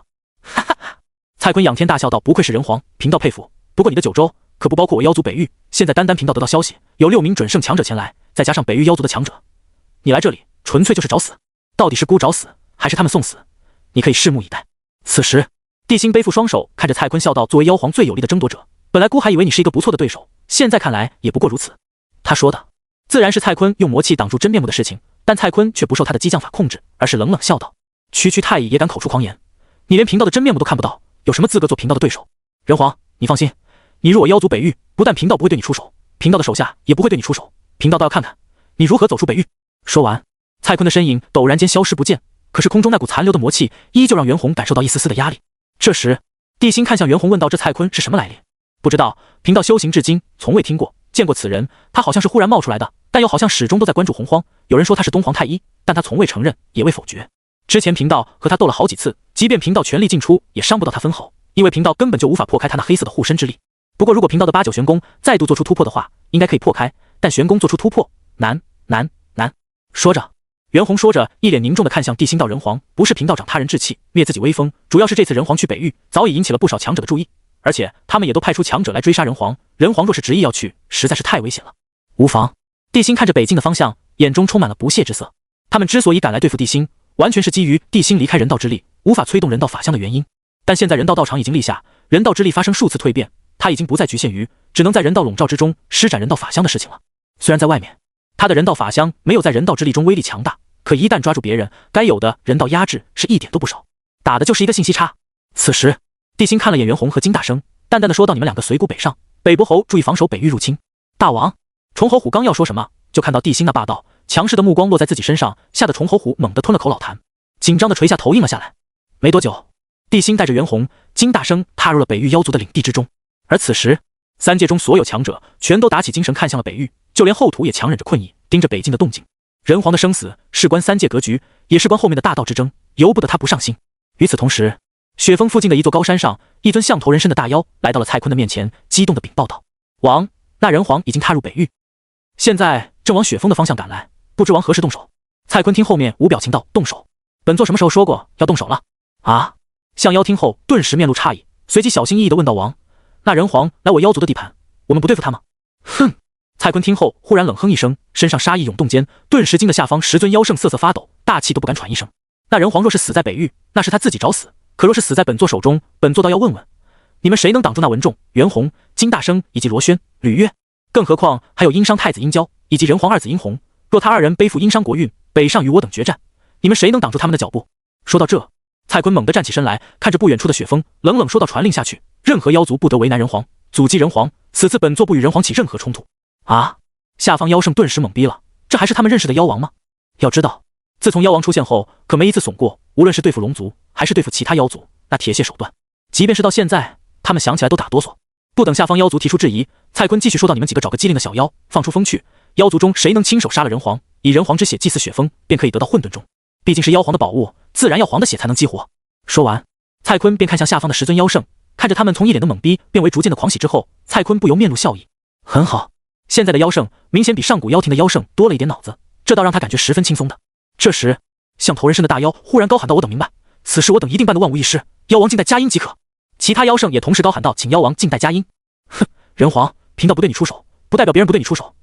哈哈哈！蔡坤仰天大笑道：不愧是人皇，贫道佩服。不过你的九州可不包括我妖族北域，现在单单贫道得到消息，有6名准圣强者前来，再加上北域妖族的强者，你来这里纯粹就是找死。到底是姑找死，还是他们送死？你可以拭目以待。此时，帝辛背负双手，看着蔡坤笑道：作为妖皇最有力的争夺者，本来姑还以为你是一个不错的对手，现在看来也不过如此。他说的自然是蔡坤用魔气挡住真面目的事情，但蔡坤却不受他的激将法控制，而是冷冷笑道：区区太乙也敢口出狂言，你连贫道的真面目都看不到，有什么资格做贫道的对手？人皇，你放心，你入我妖族北域，不但贫道不会对你出手，贫道的手下也不会对你出手，贫道倒要看看你如何走出北域。说完，蔡坤的身影陡然间消失不见，可是空中那股残留的魔气依旧让袁弘感受到一丝丝的压力。这时，帝辛看向袁弘问道：这蔡坤是什么来历？不知道，贫道修行至今从未听过见过此人，他好像是忽然冒出来的，但又好像始终都在关注洪荒。有人说他是东皇太一，但他从未承认，也未否决。之前贫道和他斗了好几次，即便贫道全力进出，也伤不到他分毫，因为贫道根本就无法破开他那黑色的护身之力。不过如果贫道的8、9玄功再度做出突破的话，应该可以破开，但玄功做出突破，难。说着，袁弘说着，一脸凝重地看向地心道人皇，不是贫道长他人志气，灭自己威风，主要是这次人皇去北域，早已引起了不少强者的注意，而且他们也都派出强者来追杀人皇。人皇若是执意要去，实在是太危险了。无妨。地心看着北境的方向，眼中充满了不屑之色。他们之所以赶来对付地心，完全是基于地心离开人道之力，无法催动人道法相的原因。但现在人道道场已经立下，人道之力发生数次蜕变，他已经不再局限于只能在人道笼罩之中施展人道法相的事情了。虽然在外面，他的人道法相没有在人道之力中威力强大，可一旦抓住别人，该有的人道压制是一点都不少，打的就是一个信息差。此时，地心看了眼袁弘和金大生，淡淡的说道：“你们两个随谷北上，北伯侯注意防守北域入侵。”大王，崇侯虎刚要说什么，就看到地心那霸道强势的目光落在自己身上，吓得崇侯虎猛地吞了口老痰，紧张的垂下头应了下来。没多久，地心带着袁弘、金大生踏入了北域妖族的领地之中。而此时，3界中所有强者全都打起精神看向了北域，就连后土也强忍着困意，盯着北境的动静。人皇的生死事关3界格局，也事关后面的大道之争，由不得他不上心。与此同时，雪峰附近的一座高山上，一尊像头人身的大妖来到了蔡坤的面前，激动地禀报道：“王，那人皇已经踏入北域，现在正往雪峰的方向赶来，不知王何时动手？”蔡坤听后面无表情道：“动手？本座什么时候说过要动手了？”啊！象妖听后顿时面露诧异，随即小心翼翼地问道：“王，那人皇来我妖族的地盘，我们不对付他吗？”哼！蔡坤听后忽然冷哼一声，身上杀意涌动间，顿时惊得下方10尊妖圣瑟瑟发抖，大气都不敢喘一声。那人皇若是死在北域，那是他自己找死；可若是死在本座手中，本座倒要问问，你们谁能挡住那文仲、袁弘、金大生以及罗轩、吕岳？更何况还有殷商太子殷郊以及人皇二子殷洪，若他2人背负殷商国运，北上与我等决战，你们谁能挡住他们的脚步？说到这，蔡坤猛地站起身来，看着不远处的雪峰，冷冷说道：“传令下去，任何妖族不得为难人皇，阻击人皇。此次本座不与人皇起任何冲突。”啊！下方妖圣顿时懵逼了，这还是他们认识的妖王吗？要知道，自从妖王出现后，可没一次怂过，无论是对付龙族，还是对付其他妖族，那铁血手段，即便是到现在，他们想起来都打哆嗦。不等下方妖族提出质疑，蔡坤继续说道：“你们几个找个机灵的小妖，放出风去，妖族中谁能亲手杀了人皇，以人皇之血祭祀雪峰，便可以得到混沌钟。毕竟是妖皇的宝物，自然要皇的血才能激活。”说完，蔡坤便看向下方的10尊妖圣，看着他们从一脸的懵逼变为逐渐的狂喜之后，蔡坤不由面露笑意。很好，现在的妖圣明显比上古妖庭的妖圣多了一点脑子，这倒让他感觉十分轻松的。这时，像头人身的大妖忽然高喊道：“我等明白，此事我等一定办得万无一失，妖王静待佳音即可。”其他妖圣也同时高喊道：“请妖王静待佳音。”哼，人皇，贫道不对你出手，不代表别人不对你出手。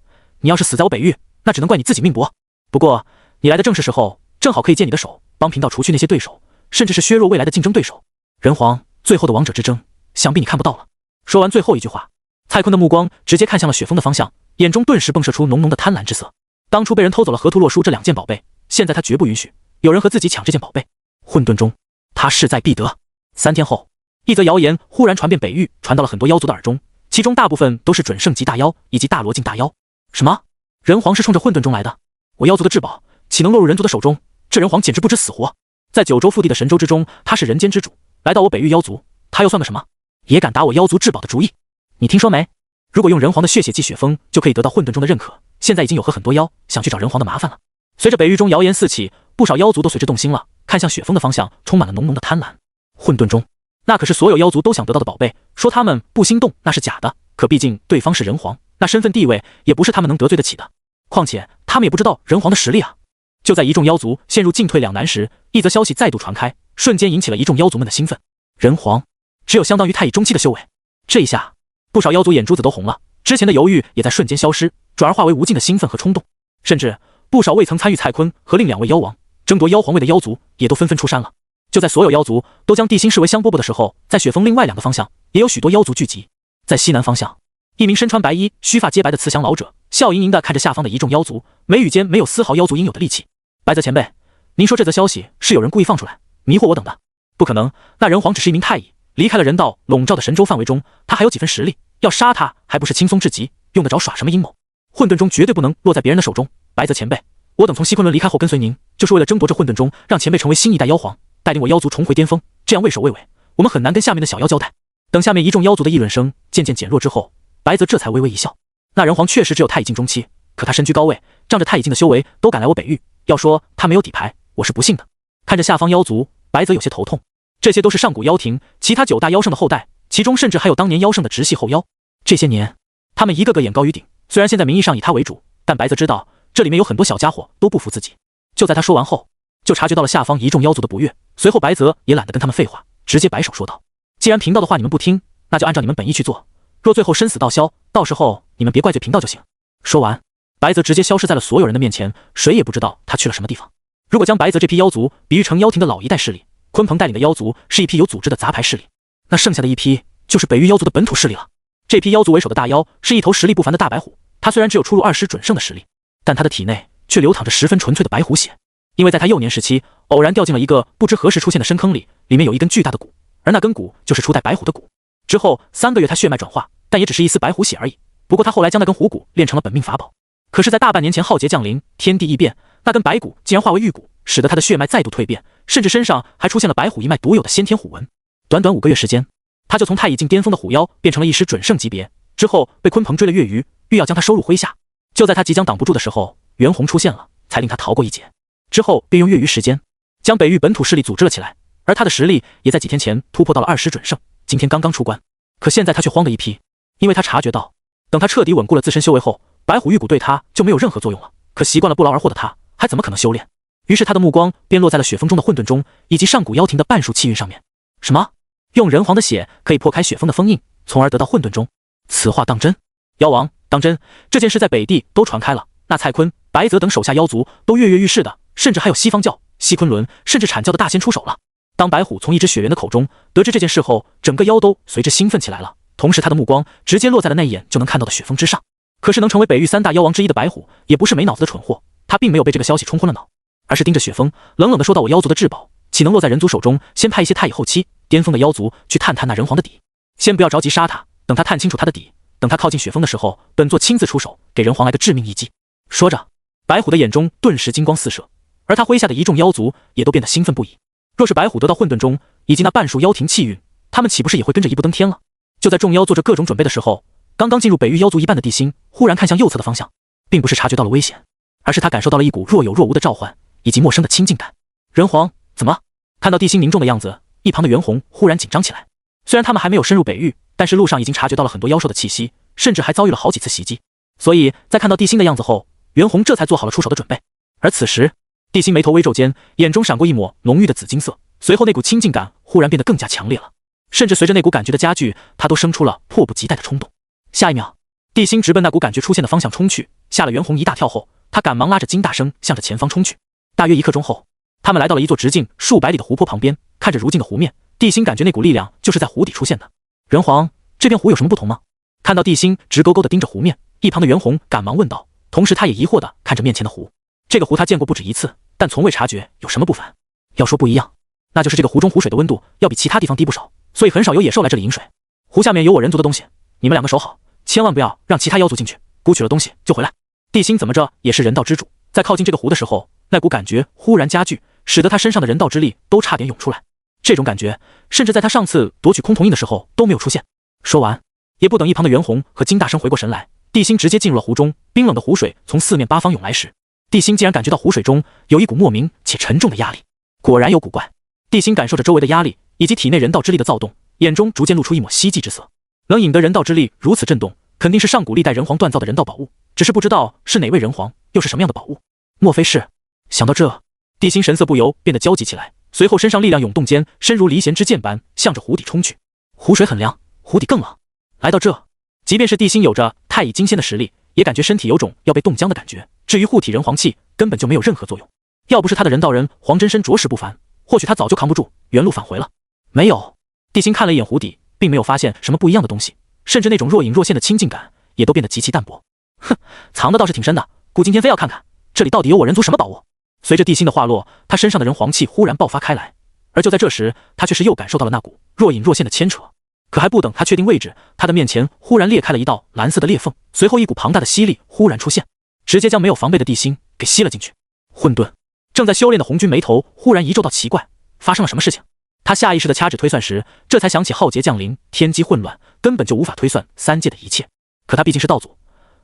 你要是死在我北域，那只能怪你自己命薄。不过，你来的正是时候，正好可以借你的手，帮贫道除去那些对手，甚至是削弱未来的竞争对手。人皇，最后的王者之争，想必你看不到了。说完最后一句话，蔡坤的目光直接看向了雪峰的方向，眼中顿时迸射出浓浓的贪婪之色。当初被人偷走了河图洛书这2件宝贝，现在他绝不允许有人和自己抢这件宝贝。混沌钟，他势在必得。3天后，一则谣言忽然传遍北域，传到了很多妖族的耳中，其中大部分都是准圣级大妖以及大罗境大妖。什么？人皇是冲着混沌钟来的？我妖族的至宝岂能落入人族的手中？这人皇简直不知死活！在9州腹地的神州之中，他是人间之主，来到我北域妖族，他又算个什么？也敢打我妖族至宝的主意？你听说没？如果用人皇的血血祭雪峰，就可以得到混沌钟的认可。现在已经有很多妖想去找人皇的麻烦了。随着北域中谣言四起，不少妖族都随之动心了，看向雪峰的方向充满了浓浓的贪婪。混沌钟，那可是所有妖族都想得到的宝贝，说他们不心动那是假的，可毕竟对方是人皇，那身份地位也不是他们能得罪得起的。况且他们也不知道人皇的实力啊。就在一众妖族陷入进退两难时，一则消息再度传开，瞬间引起了一众妖族们的兴奋。人皇只有相当于太乙中期的修为，这一下不少妖族眼珠子都红了，之前的犹豫也在瞬间消失，转而化为无尽的兴奋和冲动。甚至不少未曾参与蔡坤和另2位妖王争夺妖皇位的妖族也都纷纷出山了。就在所有妖族都将地心视为香饽饽的时候，在雪峰另外2个方向也有许多妖族聚集。在西南方向，一名身穿白衣、须发皆白的慈祥老者笑盈盈地看着下方的一众妖族，眉宇间没有丝毫妖族应有的戾气。白泽前辈，您说这则消息是有人故意放出来迷惑我等的？不可能，那人皇只是一名太乙，离开了人道笼罩的神州范围中，他还有几分实力，要杀他还不是轻松至极，用得着耍什么阴谋？混沌钟绝对不能落在别人的手中。白泽前辈，我等从西昆仑离开后跟随您，就是为了争夺这混沌钟，让前辈成为新一代妖皇，带领我妖族重回巅峰。这样畏首畏尾，我们很难跟下面的小妖交代。等下面一众妖族的议论声渐渐减弱之后，白泽这才微微一笑。那人皇确实只有太乙境中期，可他身居高位，仗着太乙境的修为都敢来我北域，要说他没有底牌，我是不信的。看着下方妖族，白泽有些头痛。这些都是上古妖庭其他9大妖圣的后代，其中甚至还有当年妖圣的直系后妖。这些年，他们一个个眼高于顶。虽然现在名义上以他为主，但白泽知道这里面有很多小家伙都不服自己。就在他说完后，就察觉到了下方一众妖族的不悦。随后白泽也懒得跟他们废话，直接摆手说道：“既然贫道的话你们不听，那就按照你们本意去做。若最后生死道消，到时候你们别怪罪贫道就行。”说完，白泽直接消失在了所有人的面前，谁也不知道他去了什么地方。如果将白泽这批妖族比喻成妖庭的老一代势力，鲲鹏带领的妖族是一批有组织的杂牌势力，那剩下的一批就是北域妖族的本土势力了。这批妖族为首的大妖是一头实力不凡的大白虎，他虽然只有初入20准圣的实力，但他的体内却流淌着十分纯粹的白虎血。因为在他幼年时期偶然掉进了一个不知何时出现的深坑里，里面有一根巨大的骨，而那根骨就是初代白虎的骨。之后3个月他血脉转化，但也只是一丝白虎血而已。不过他后来将那根虎骨炼成了本命法宝。可是在大半年前浩劫降临，天地异变，那根白骨竟然化为玉骨，使得他的血脉再度蜕变，甚至身上还出现了白虎一脉独有的先天虎纹。短短5个月时间，他就从太乙境巅峰的虎妖变成了一时准圣级别。之后被鲲鹏追了月余，欲要将他收入麾下。就在他即将挡不住的时候，袁弘出现了，才令他逃过一劫。之后便用月余时间将北域本土势力组织了起来，而他的实力也在几天前突破到了20准圣，今天刚刚出关。可现在他却慌了一批，因为他察觉到，等他彻底稳固了自身修为后，白虎玉骨对他就没有任何作用了。可习惯了不劳而获的他，还怎么可能修炼？于是他的目光便落在了雪峰中的混沌中，以及上古妖庭的半数气运上面。什么？用人皇的血可以破开雪峰的封印，从而得到混沌中？此话当真？妖王，当真？这件事在北地都传开了，那蔡坤、白泽等手下妖族都跃跃欲试的，甚至还有西方教、西昆仑，甚至阐教的大仙出手了。当白虎从一只雪猿的口中得知这件事后，整个妖都随之兴奋起来了，同时他的目光直接落在了那一眼就能看到的雪峰之上。可是能成为北域3大妖王之一的白虎，也不是没脑子的蠢货，他并没有被这个消息冲昏了脑，而是盯着雪峰，冷冷地说道：“我妖族的至宝，岂能落在人族手中？先派一些太乙后期、巅峰的妖族去探探那人皇的底，先不要着急杀他，等他探清楚他的底，等他靠近雪峰的时候，本座亲自出手，给人皇来个致命一击。”说着，白虎的眼中顿时金光四射，而他麾下的一众妖族也都变得兴奋不已。若是白虎得到混沌中以及那半数妖庭气运，他们岂不是也会跟着一步登天了？就在众妖做着各种准备的时候，刚刚进入北域妖族一半的地心忽然看向右侧的方向，并不是察觉到了危险，而是他感受到了一股若有若无的召唤以及陌生的亲近感。人皇，怎么了？看到地心凝重的样子，一旁的袁弘忽然紧张起来。虽然他们还没有深入北域，但是路上已经察觉到了很多妖兽的气息，甚至还遭遇了好几次袭击，所以在看到地心的样子后，袁弘这才做好了出手的准备。而此时，地心眉头微皱间，眼中闪过一抹浓郁的紫金色，随后那股亲近感忽然变得更加强烈了，甚至随着那股感觉的加剧，他都生出了迫不及待的冲动。下一秒，地心直奔那股感觉出现的方向冲去，吓了袁弘一大跳后，他赶忙拉着金大生向着前方冲去。大约1刻钟后，他们来到了一座直径数百里的湖泊旁边，看着如镜的湖面，地心感觉那股力量就是在湖底出现的。人皇，这边湖有什么不同吗？看到地心直勾勾地盯着湖面，一旁的袁弘赶忙问道，同时他也疑惑地看着面前的湖。这个湖他见过不止一次，但从未察觉有什么不凡。要说不一样，那就是这个湖中湖水的温度要比其他地方低不少，所以很少有野兽来这里饮水。湖下面有我人族的东西，你们2个守好，千万不要让其他妖族进去，沽取了东西就回来。地心怎么着也是人道之主，在靠近这个湖的时候，那股感觉忽然加剧，使得他身上的人道之力都差点涌出来。这种感觉甚至在他上次夺取空瞳印的时候都没有出现。说完，也不等一旁的袁弘和金大生回过神来，地心直接进入了湖中。冰冷的湖水从4面8方涌来时，地心竟然感觉到湖水中有一股莫名且沉重的压力。果然有古怪，地心感受着周围的压力以及体内人道之力的躁动，眼中逐渐露出一抹希冀之色。能引得人道之力如此震动，肯定是上古历代人皇锻造的人道宝物，只是不知道是哪位人皇，又是什么样的宝物。莫非是……想到这，地心神色不由变得焦急起来，随后身上力量涌动间，身如离弦之箭般向着湖底冲去。湖水很凉，湖底更冷。来到这，即便是地心有着太乙金仙的实力，也感觉身体有种要被冻僵的感觉。至于护体人皇气，根本就没有任何作用。要不是他的人道人黄真身着实不凡，或许他早就扛不住，原路返回了。没有，地心看了一眼湖底，并没有发现什么不一样的东西，甚至那种若隐若现的亲近感也都变得极其淡薄。哼，藏的倒是挺深的，故今天非要看看这里到底有我人族什么宝物。随着地心的话落，他身上的人皇气忽然爆发开来，而就在这时，他却是又感受到了那股若隐若现的牵扯。可还不等他确定位置，他的面前忽然裂开了一道蓝色的裂缝，随后一股庞大的吸力忽然出现，直接将没有防备的地心给吸了进去。混沌正在修炼的红军眉头忽然一皱道奇怪，发生了什么事情？他下意识的掐指推算时，这才想起浩劫降临，天机混乱，根本就无法推算3界的一切。可他毕竟是道祖，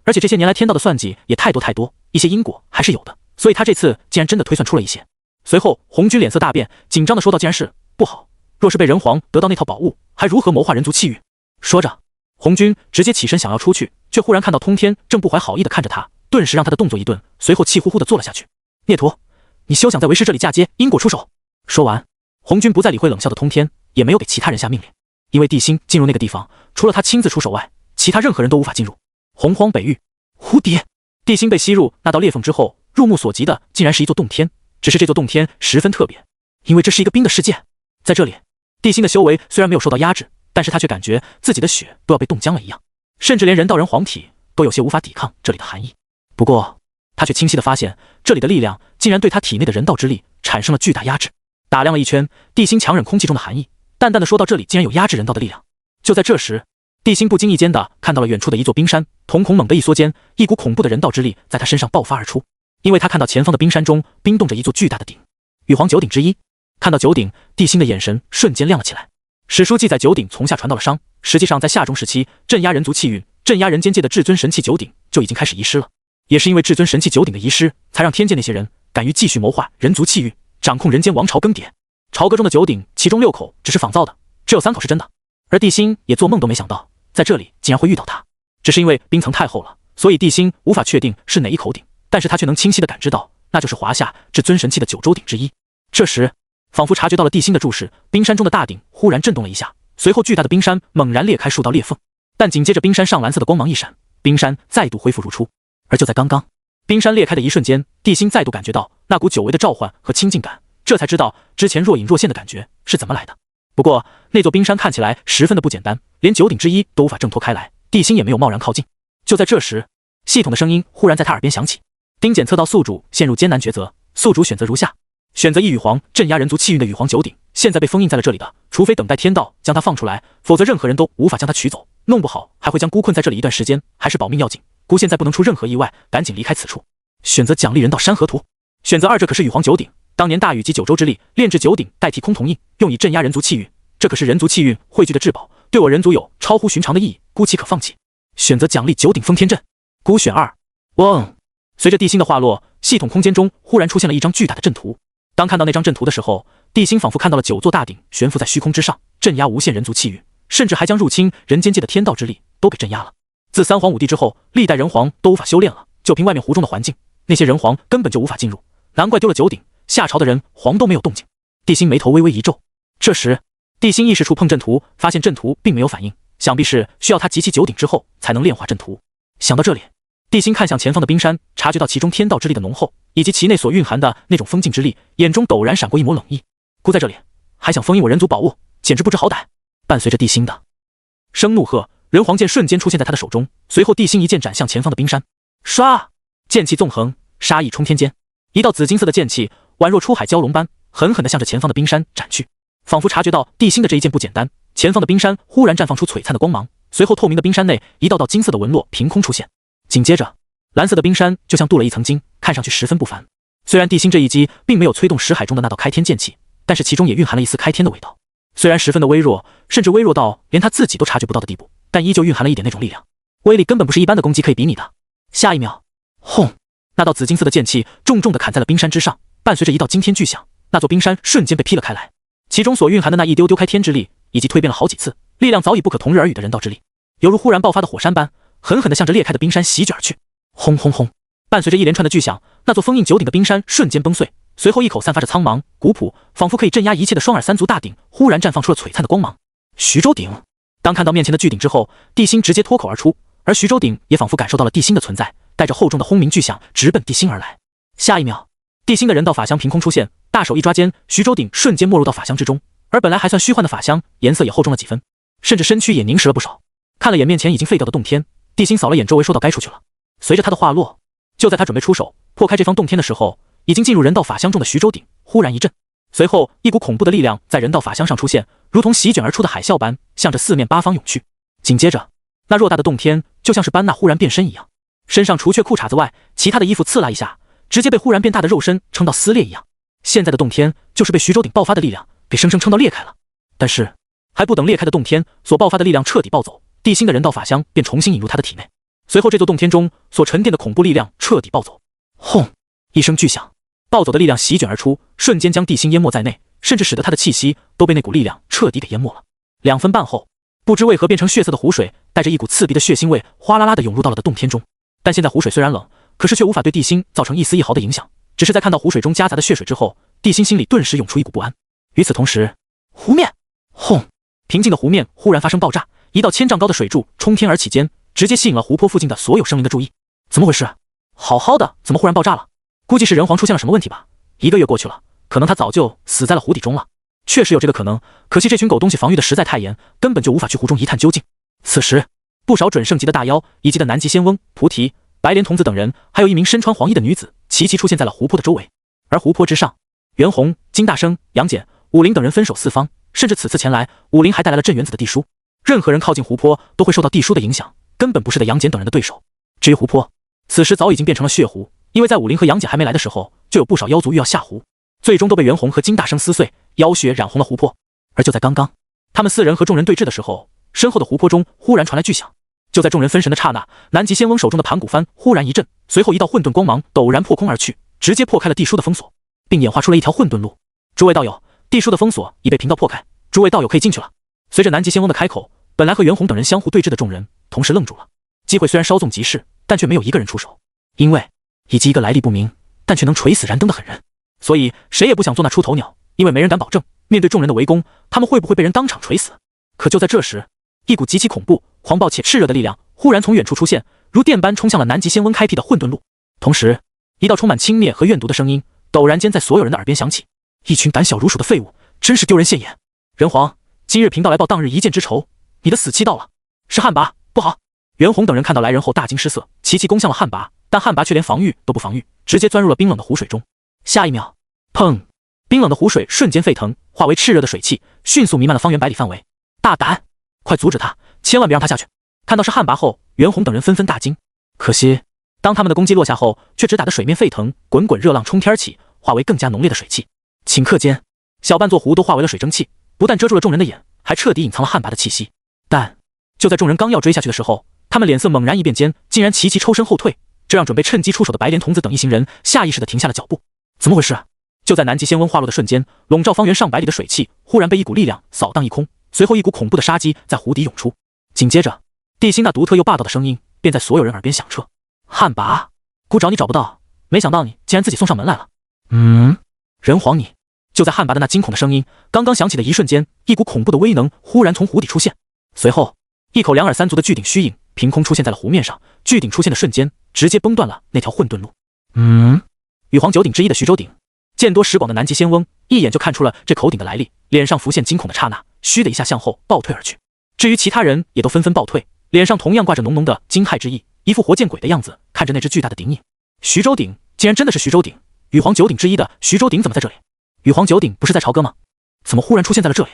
而且这些年来天道的算计也太多，一些因果还是有的，所以他这次竟然真的推算出了一些。随后红军脸色大变，紧张地说道：“竟然是不好，若是被人皇得到那套宝物，还如何谋划人族气运？”说着，红军直接起身想要出去，却忽然看到通天正不怀好意地看着他，顿时让他的动作一顿，随后气呼呼地坐了下去。孽徒，你休想在为师这里嫁接因果出手！说完，红军不再理会冷笑的通天，也没有给其他人下命令，因为地心进入那个地方，除了他亲自出手外，其他任何人都无法进入。洪荒北域，蝴蝶，地心被吸入那道裂缝之后，入目所及的竟然是一座洞天，只是这座洞天十分特别，因为这是一个冰的世界。在这里，地心的修为虽然没有受到压制，但是他却感觉自己的血都要被冻僵了一样，甚至连人道人皇体都有些无法抵抗这里的寒意。不过他却清晰地发现，这里的力量竟然对他体内的人道之力产生了巨大压制。打量了一圈，地心强忍空气中的寒意，淡淡的说到：“这里竟然有压制人道的力量。”就在这时，地心不经意间的看到了远处的一座冰山，瞳孔猛地一缩间，一股恐怖的人道之力在他身上爆发而出。因为他看到前方的冰山中冰冻着一座巨大的鼎，羽皇九鼎之一。看到九鼎，地心的眼神瞬间亮了起来。史书记载，九鼎从下传到了商，实际上在夏中时期，镇压人族气运、镇压人间界的至尊神器九鼎就已经开始遗失了。也是因为至尊神器九鼎的遗失，才让天界那些人敢于继续谋划人族气运，掌控人间王朝更迭。朝歌中的九鼎，其中6口只是仿造的，只有3口是真的。而地心也做梦都没想到，在这里竟然会遇到他。只是因为冰层太厚了，所以地心无法确定是哪一口鼎，但是他却能清晰地感知到，那就是华夏至尊神器的9州鼎之一。这时，仿佛察觉到了地心的注视，冰山中的大鼎忽然震动了一下，随后巨大的冰山猛然裂开数道裂缝，但紧接着冰山上蓝色的光芒一闪，冰山再度恢复如初。而就在刚刚，冰山裂开的一瞬间，地心再度感觉到那股久违的召唤和亲近感，这才知道之前若隐若现的感觉是怎么来的。不过那座冰山看起来十分的不简单，连9鼎之一都无法挣脱开来，地心也没有贸然靠近。就在这时，系统的声音忽然在他耳边响起：丁检测到宿主陷入艰难抉择，宿主选择如下：选择一羽皇镇压人族气运的羽皇九鼎，现在被封印在了这里的，除非等待天道将它放出来，否则任何人都无法将它取走，弄不好还会将孤困在这里一段时间，还是保命要紧。孤现在不能出任何意外，赶紧离开此处。选择奖励人道山河图，选择2，这可是羽皇九鼎，当年大禹集9州之力炼制九鼎，代替崆峒印，用以镇压人族气运，这可是人族气运汇聚的至宝，对我人族有超乎寻常的意义，孤岂可放弃？选择奖励九鼎封天阵，孤选2。嗡！随着地心的话落，系统空间中忽然出现了一张巨大的阵图。当看到那张阵图的时候，地心仿佛看到了9座大鼎悬浮在虚空之上，镇压无限人族气运，甚至还将入侵人间界的天道之力都给镇压了。自3皇5帝之后，历代人皇都无法修炼了，就凭外面湖中的环境，那些人皇根本就无法进入，难怪丢了9鼎，下朝的人皇都没有动静。地心眉头微微一皱，这时地心意识触碰阵图，发现阵图并没有反应，想必是需要他集齐9鼎之后才能炼化阵图。想到这里，地心看向前方的冰山，察觉到其中天道之力的浓厚，以及其内所蕴含的那种封禁之力，眼中陡然闪过一抹冷意。孤在这里还想封印我人族宝物，简直不知好歹！伴随着地心的声怒喝，人皇剑瞬间出现在他的手中，随后地心一剑斩向前方的冰山，唰！剑气纵横，杀意冲天间，一道紫金色的剑气宛若出海蛟龙般狠狠地向着前方的冰山斩去。仿佛察觉到地心的这一剑不简单，前方的冰山忽然绽放出璀璨的光芒，随后透明的冰山内一道道金色的纹络凭空出现，紧接着蓝色的冰山就像镀了一层金，看上去十分不凡。虽然地心这一击并没有催动识海中的那道开天剑气，但是其中也蕴含了一丝开天的味道。虽然十分的微弱，甚至微弱到连他自己都察觉不到的地步，但依旧蕴含了一点那种力量，威力根本不是一般的攻击可以比拟的。下一秒，轰！那道紫金色的剑气重重地砍在了冰山之上，伴随着一道惊天巨响，那座冰山瞬间被劈了开来，其中所蕴含的那一丢丢开天之力，以及蜕变了好几次，力量早已不可同日而语的人道之力，犹如忽然爆发的火山般，狠狠地向着裂开的冰山席卷而去。轰轰轰！伴随着一连串的巨响，那座封印9鼎的冰山瞬间崩碎，随后一口散发着苍茫、古朴，仿佛可以镇压一切的双耳三足大鼎忽然绽放出了璀璨的光芒。徐州鼎！当看到面前的巨鼎之后，地心直接脱口而出，而徐州鼎也仿佛感受到了地心的存在，带着厚重的轰鸣巨响直奔地心而来。下一秒，地心的人道法香凭空出现，大手一抓间，徐州鼎瞬间没入到法香之中，而本来还算虚幻的法香颜色也厚重了几分，甚至身躯也凝实了不少。看了眼面前已经废掉的洞天，地心扫了眼周围，说道该出去了。随着他的话落，就在他准备出手破开这方洞天的时候，已经进入人道法香中的徐州鼎忽然一震，随后一股恐怖的力量在人道法香上出现，如同席卷而出的海啸般向着四面八方涌去。紧接着，那偌大的洞天就像是班纳忽然变身一样，身上除却裤衩子外，其他的衣服刺啦一下，直接被忽然变大的肉身撑到撕裂一样。现在的洞天就是被徐州鼎爆发的力量给生生撑到裂开了。但是还不等裂开的洞天所爆发的力量彻底暴走，地心的人道法香便重新引入他的体内。随后这座洞天中所沉淀的恐怖力量彻底暴走。轰！一声巨响，暴走的力量席卷而出，瞬间将地心淹没在内，甚至使得他的气息都被那股力量彻底给淹没了。2分半后，不知为何变成血色的湖水带着一股刺鼻的血腥味哗啦啦地涌入到了的洞天中。但现在湖水虽然冷，可是却无法对地心造成一丝一毫的影响，只是在看到湖水中夹杂的血水之后，地心心里顿时涌出一股不安。与此同时，湖面轰！平静的湖面忽然发生爆炸，一道1000丈高的水柱冲天而起间，直接吸引了湖泊附近的所有生灵的注意。怎么回事？好好的怎么忽然爆炸了？估计是人皇出现了什么问题吧。1个月过去了，可能他早就死在了湖底中了。确实有这个可能，可惜这群狗东西防御的实在太严，根本就无法去湖中一探究竟。此时，不少准圣级的大妖以及的南极仙翁、菩提、白莲童子等人，还有一名身穿黄衣的女子，齐齐出现在了湖泊的周围。而湖泊之上，袁弘、金大生、杨戬、武灵等人分守四方，甚至此次前来，武灵还带来了镇元子的地书。任何人靠近湖泊都会受到地书的影响，根本不是的杨戬等人的对手。至于湖泊，此时早已经变成了血湖，因为在武灵和杨戬还没来的时候，就有不少妖族欲要下湖，最终都被袁弘和金大生撕碎，妖血染红了湖泊。而就在刚刚，他们4人和众人对峙的时候，身后的湖泊中忽然传来巨响。就在众人分神的刹那，南极仙翁手中的盘古幡忽然一震，随后一道混沌光芒陡然破空而去，直接破开了地书的封锁，并演化出了一条混沌路。诸位道友，地书的封锁已被贫道破开，诸位道友可以进去了。随着南极仙翁的开口，本来和袁弘等人相互对峙的众人同时愣住了。机会虽然稍纵即逝，但却没有一个人出手，因为以及一个来历不明但却能垂死燃灯的狠人，所以谁也不想做那出头鸟，因为没人敢保证面对众人的围攻，他们会不会被人当场锤死。可就在这时，一股极其恐怖、狂暴且炽热的力量忽然从远处出现，如电般冲向了南极仙翁开辟的混沌路。同时，一道充满轻蔑和怨毒的声音陡然间在所有人的耳边响起：一群胆小如鼠的废物，真是丢人现眼。人皇，今日贫道来报当日一箭之仇，你的死期到了。是汉魃，不好！袁弘等人看到来人后大惊失色，齐齐攻向了汉魃，但汉魃却连防御都不防御，直接钻入了冰冷的湖水中。下一秒，砰！冰冷的湖水瞬间沸腾，化为炽热的水汽，迅速弥漫了方圆100里范围。大胆，快阻止他，千万别让他下去！看到是汉魃后，袁弘等人纷纷大惊。可惜，当他们的攻击落下后，却只打得水面沸腾，滚滚热浪冲天而起，化为更加浓烈的水汽。顷刻间，小半座湖都化为了水蒸气，不但遮住了众人的眼，还彻底隐藏了汉魃的气息。但就在众人刚要追下去的时候，他们脸色猛然一变间，竟然齐齐抽身后退，这让准备趁机出手的白莲童子等一行人下意识地停下了脚步。怎么回事？就在南极仙翁化落的瞬间，笼罩方圆上百里的水汽忽然被一股力量扫荡一空，随后一股恐怖的杀机在湖底涌出。紧接着，地心那独特又霸道的声音便在所有人耳边响彻：汉魃，孤找你找不到，没想到你竟然自己送上门来了。人皇你！就在汉魃的那惊恐的声音刚刚响起的一瞬间，一股恐怖的威能忽然从湖底出现，随后一口2耳3足的巨鼎虚影凭空出现在了湖面上。巨鼎出现的瞬间，直接崩断了那条混沌路。羽皇9鼎之一的徐州鼎，见多识广的南极仙翁一眼就看出了这口鼎的来历，脸上浮现惊恐的刹那，嘘的一下向后暴退而去。至于其他人也都纷纷暴退，脸上同样挂着浓浓的惊骇之意，一副活见鬼的样子，看着那只巨大的鼎影。徐州鼎竟然真的是徐州鼎，羽皇9鼎之一的徐州鼎怎么在这里？羽皇9鼎不是在朝歌吗？怎么忽然出现在了这里？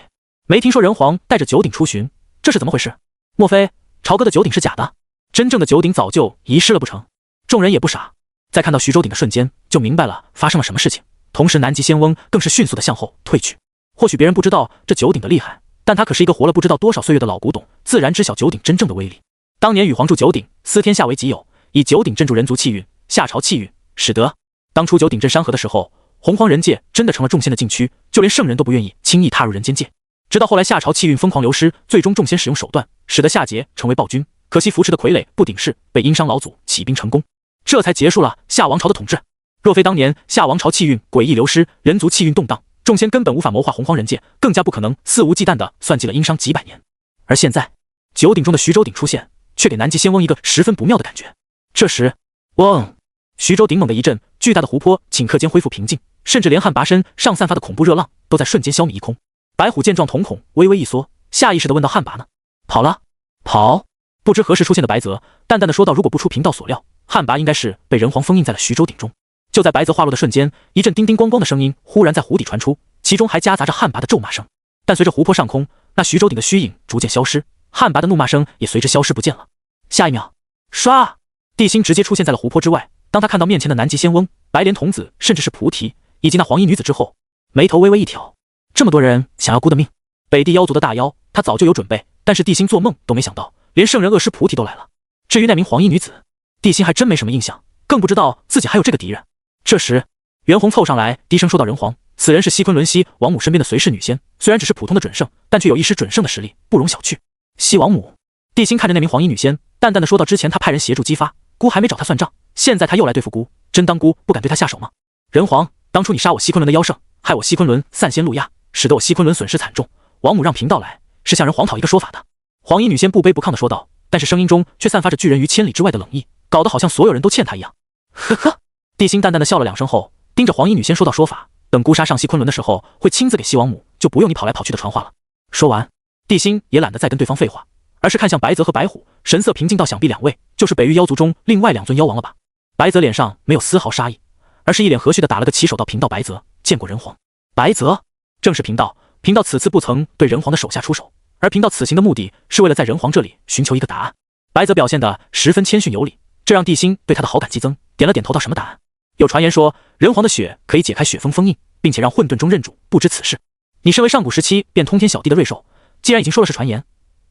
没听说人皇带着9鼎出巡，这是怎么回事？莫非朝歌的9鼎是假的？真正的9鼎早就遗失了不成？众人也不傻，在看到徐州鼎的瞬间就明白了发生了什么事情。同时南极仙翁更是迅速地向后退去。或许别人不知道这9鼎的厉害，但他可是一个活了不知道多少岁月的老古董，自然知晓9鼎真正的威力。当年羽皇铸9鼎，思天下为己有，以9鼎镇住人族气运，下朝气运，使得当初9鼎镇山河的时候，洪荒人界真的成了众仙的禁区，就连圣人都不愿意轻易踏入人间界。直到后来夏朝气运疯狂流失，最终众仙使用手段，使得夏桀成为暴君，可惜扶持的傀儡不顶事被殷商老祖起兵成功，这才结束了夏王朝的统治。若非当年夏王朝气运诡异流失，人族气运动荡，众仙根本无法谋划洪荒人界，更加不可能肆无忌惮地算计了殷商几百年。而现在9鼎中的徐州鼎出现，却给南极仙翁一个十分不妙的感觉。这时，嗡！徐州鼎猛地一震，巨大的湖泊顷刻间恢复平静，甚至连汉魃身上散发的恐怖热浪都在瞬间消弭一空。白虎见状，瞳孔微微一缩，下意识地问道：汉魃呢？跑了？跑？不知何时出现的白泽淡淡地说道：如果不出贫道所料，汉魃应该是被人皇封印在了徐州鼎中。就在白泽话落的瞬间，一阵叮叮咣咣的声音忽然在湖底传出，其中还夹杂着汉魃的咒骂声。但随着湖泊上空那徐州鼎的虚影逐渐消失，汉魃的怒骂声也随之消失不见了。下一秒，唰！地心直接出现在了湖泊之外。当他看到面前的南极仙翁、白莲童子，甚至是菩提以及那黄衣女子之后，眉头微微一挑。这么多人想要孤的命，北地妖族的大妖他早就有准备，但是地心做梦都没想到，连圣人恶师菩提都来了。至于那名黄衣女子，地心还真没什么印象，更不知道自己还有这个敌人。这时，袁弘凑上来，低声说道：“人皇，此人是西昆仑西王母身边的随侍女仙，虽然只是普通的准圣，但却有一师准圣的实力，不容小觑。”西王母，地心看着那名黄衣女仙，淡淡的说道：“之前他派人协助姬发，姑还没找他算账，现在他又来对付姑，真当姑不敢对他下手吗？人皇，当初你杀我西昆仑的妖圣，害我西昆仑散仙路亚，使得我西昆仑损失惨重，王母让贫道来，是向人皇讨一个说法的。”黄衣女仙不卑不亢的说道，但是声音中却散发着拒人于千里之外的冷意，搞得好像所有人都欠他一样。呵呵，地心淡淡的笑了2声后，盯着黄衣女仙说道：“说法，等姑杀上西昆仑的时候，会亲自给西王母，就不用你跑来跑去的传话了。”说完，地心也懒得再跟对方废话，而是看向白泽和白虎，神色平静道：“想必2位就是北域妖族中另外2尊妖王了吧？”白泽脸上没有丝毫杀意，而是一脸和煦的打了个起手道：“贫道白泽见过人皇。”白泽正是贫道此次不曾对人皇的手下出手，而贫道此行的目的是为了在人皇这里寻求一个答案。白泽表现得十分谦逊有礼，这让地心对他的好感激增，点了点头道：“什么答案？”有传言说人皇的血可以解开血封封印，并且让混沌中认主，不知此事。你身为上古时期便通天小地的瑞兽，既然已经说了是传言，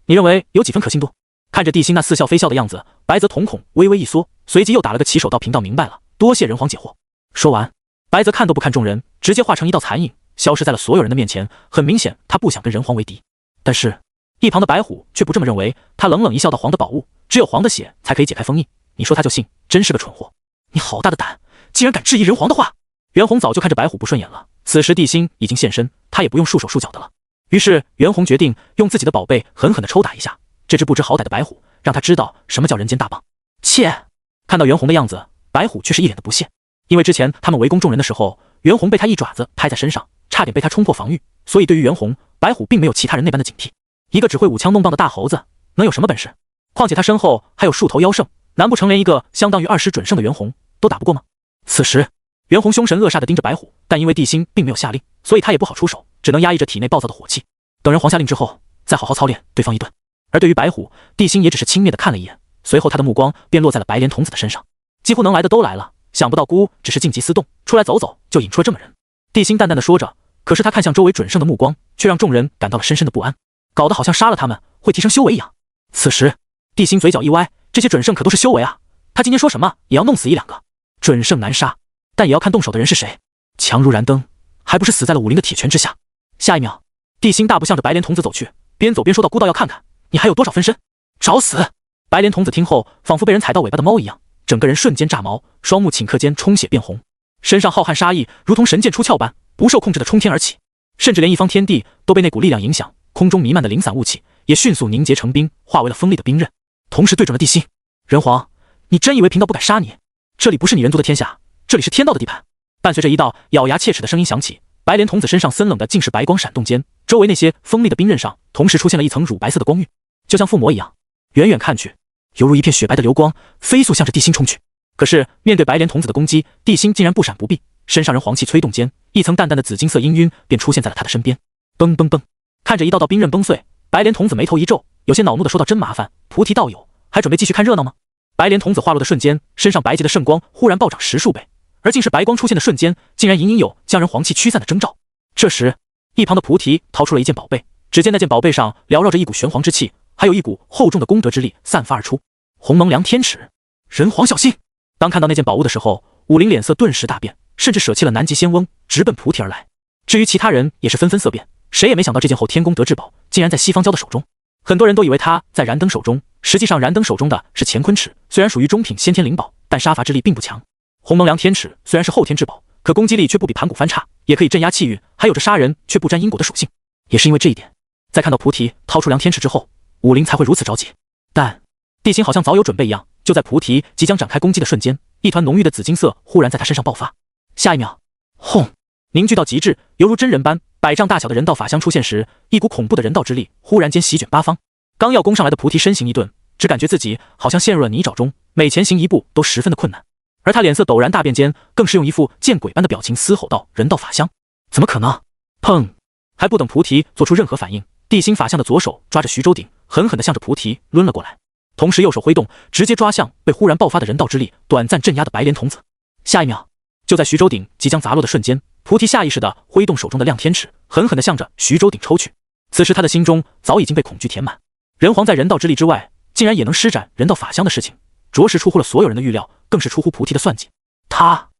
你认为有几分可信度？看着地心那似笑非笑的样子，白泽瞳孔微微一缩，随即又打了个起手道：“贫道明白了，多谢人皇解惑。”说完，白泽看都不看众人，直接化成一道残影，消失在了所有人的面前。很明显，他不想跟人皇为敌。但是一旁的白虎却不这么认为，他冷冷一笑道：“皇的宝物，只有皇的血才可以解开封印，你说他就信，真是个蠢货！你好大的胆，竟然敢质疑人皇的话！”袁弘早就看着白虎不顺眼了，此时地心已经现身，他也不用束手束脚的了。于是袁弘决定用自己的宝贝狠狠地抽打一下这只不知好歹的白虎，让他知道什么叫人间大棒。切！看到袁弘的样子，白虎却是一脸的不屑，因为之前他们围攻众人的时候，袁弘被他一爪子拍在身上，差点被他冲破防御，所以对于袁弘，白虎并没有其他人那般的警惕。一个只会舞枪弄棒的大猴子能有什么本事？况且他身后还有数头妖圣，难不成连一个相当于2师准圣的袁弘都打不过吗？此时袁弘凶神恶煞地盯着白虎，但因为地心并没有下令，所以他也不好出手，只能压抑着体内暴躁的火气，等人皇下令之后再好好操练对方一顿。而对于白虎，地心也只是轻蔑地看了一眼，随后他的目光便落在了白莲童子的身上。几乎能来的都来了，想不到姑只是静极思动，出来走走就引出了这么人。地心淡淡的说着，可是他看向周围准圣的目光却让众人感到了深深的不安，搞得好像杀了他们会提升修为一样。此时地心嘴角一歪，这些准圣可都是修为啊，他今天说什么也要弄死1-2个。准圣难杀，但也要看动手的人是谁，强如燃灯，还不是死在了武林的铁拳之下。下一秒，地心大步向着白莲童子走去，边走边说道：“姑道要看看你还有多少分身，找死！”白莲童子听后仿佛被人踩到尾巴的猫一样，整个人瞬间炸毛，双目顷刻间充血变红，身上浩瀚杀意如同神剑出鞘般不受控制的冲天而起，甚至连一方天地都被那股力量影响，空中弥漫的零散雾气也迅速凝结成冰，化为了锋利的冰刃，同时对准了地心。人皇，你真以为贫道不敢杀你？这里不是你人族的天下，这里是天道的地盘。伴随着一道咬牙切齿的声音响起，白莲童子身上森冷的竟是白光闪动间，周围那些锋利的冰刃上同时出现了一层乳白色的光晕，就像附魔一样，远远看去犹如一片雪白的流光，飞速向着地心冲去。可是面对白莲童子的攻击，地心竟然不闪不避，身上人皇气催动间，一层淡淡的紫金色氤氲便出现在了他的身边。嘣嘣嘣，看着一道道冰刃崩碎，白莲童子眉头一皱，有些恼怒地说道：“真麻烦，菩提道友还准备继续看热闹吗？”白莲童子话落的瞬间，身上白洁的圣光忽然暴涨10数倍，而竟是白光出现的瞬间，竟然隐隐有将人皇气驱散的征兆。这时一旁的菩提掏出了一件宝贝，只见那件宝贝上缭绕着一股玄黄之气，还有一股厚重的功德之力散发而出。鸿蒙梁天尺，人皇小心！当看到那件宝物的时候，武林脸色顿时大变，甚至舍弃了南极仙翁，直奔菩提而来。至于其他人也是纷纷色变，谁也没想到这件后天功德至宝竟然在西方蛟的手中。很多人都以为他在燃灯手中，实际上燃灯手中的是乾坤尺，虽然属于中品先天灵宝，但杀伐之力并不强。鸿蒙梁天尺虽然是后天至宝，可攻击力却不比盘古翻差，也可以镇压气运，还有着杀人却不沾因果的属性。也是因为这一点，在看到菩提掏出梁天尺之后，武林才会如此着急。但地心好像早有准备一样，就在菩提即将展开攻击的瞬间，一团浓郁的紫金色忽然在他身上爆发。下一秒，轰！凝聚到极致，犹如真人般100丈大小的人道法相出现时，一股恐怖的人道之力忽然间席卷八方。刚要攻上来的菩提身形一顿，只感觉自己好像陷入了泥沼中，每前行一步都十分的困难。而他脸色陡然大变间，更是用一副见鬼般的表情嘶吼道：“人道法相，怎么可能？”砰！还不等菩提做出任何反应，地心法相的左手抓着徐州鼎，狠狠地向着菩提抡了过来，同时右手挥动，直接抓向被忽然爆发的人道之力短暂镇压的白莲童子。下一秒，就在徐州鼎即将砸落的瞬间，菩提下意识地挥动手中的亮天尺，狠狠地向着徐州鼎抽去。此时他的心中早已经被恐惧填满。人皇在人道之力之外，竟然也能施展人道法相的事情，着实出乎了所有人的预料，更是出乎菩提的算计。他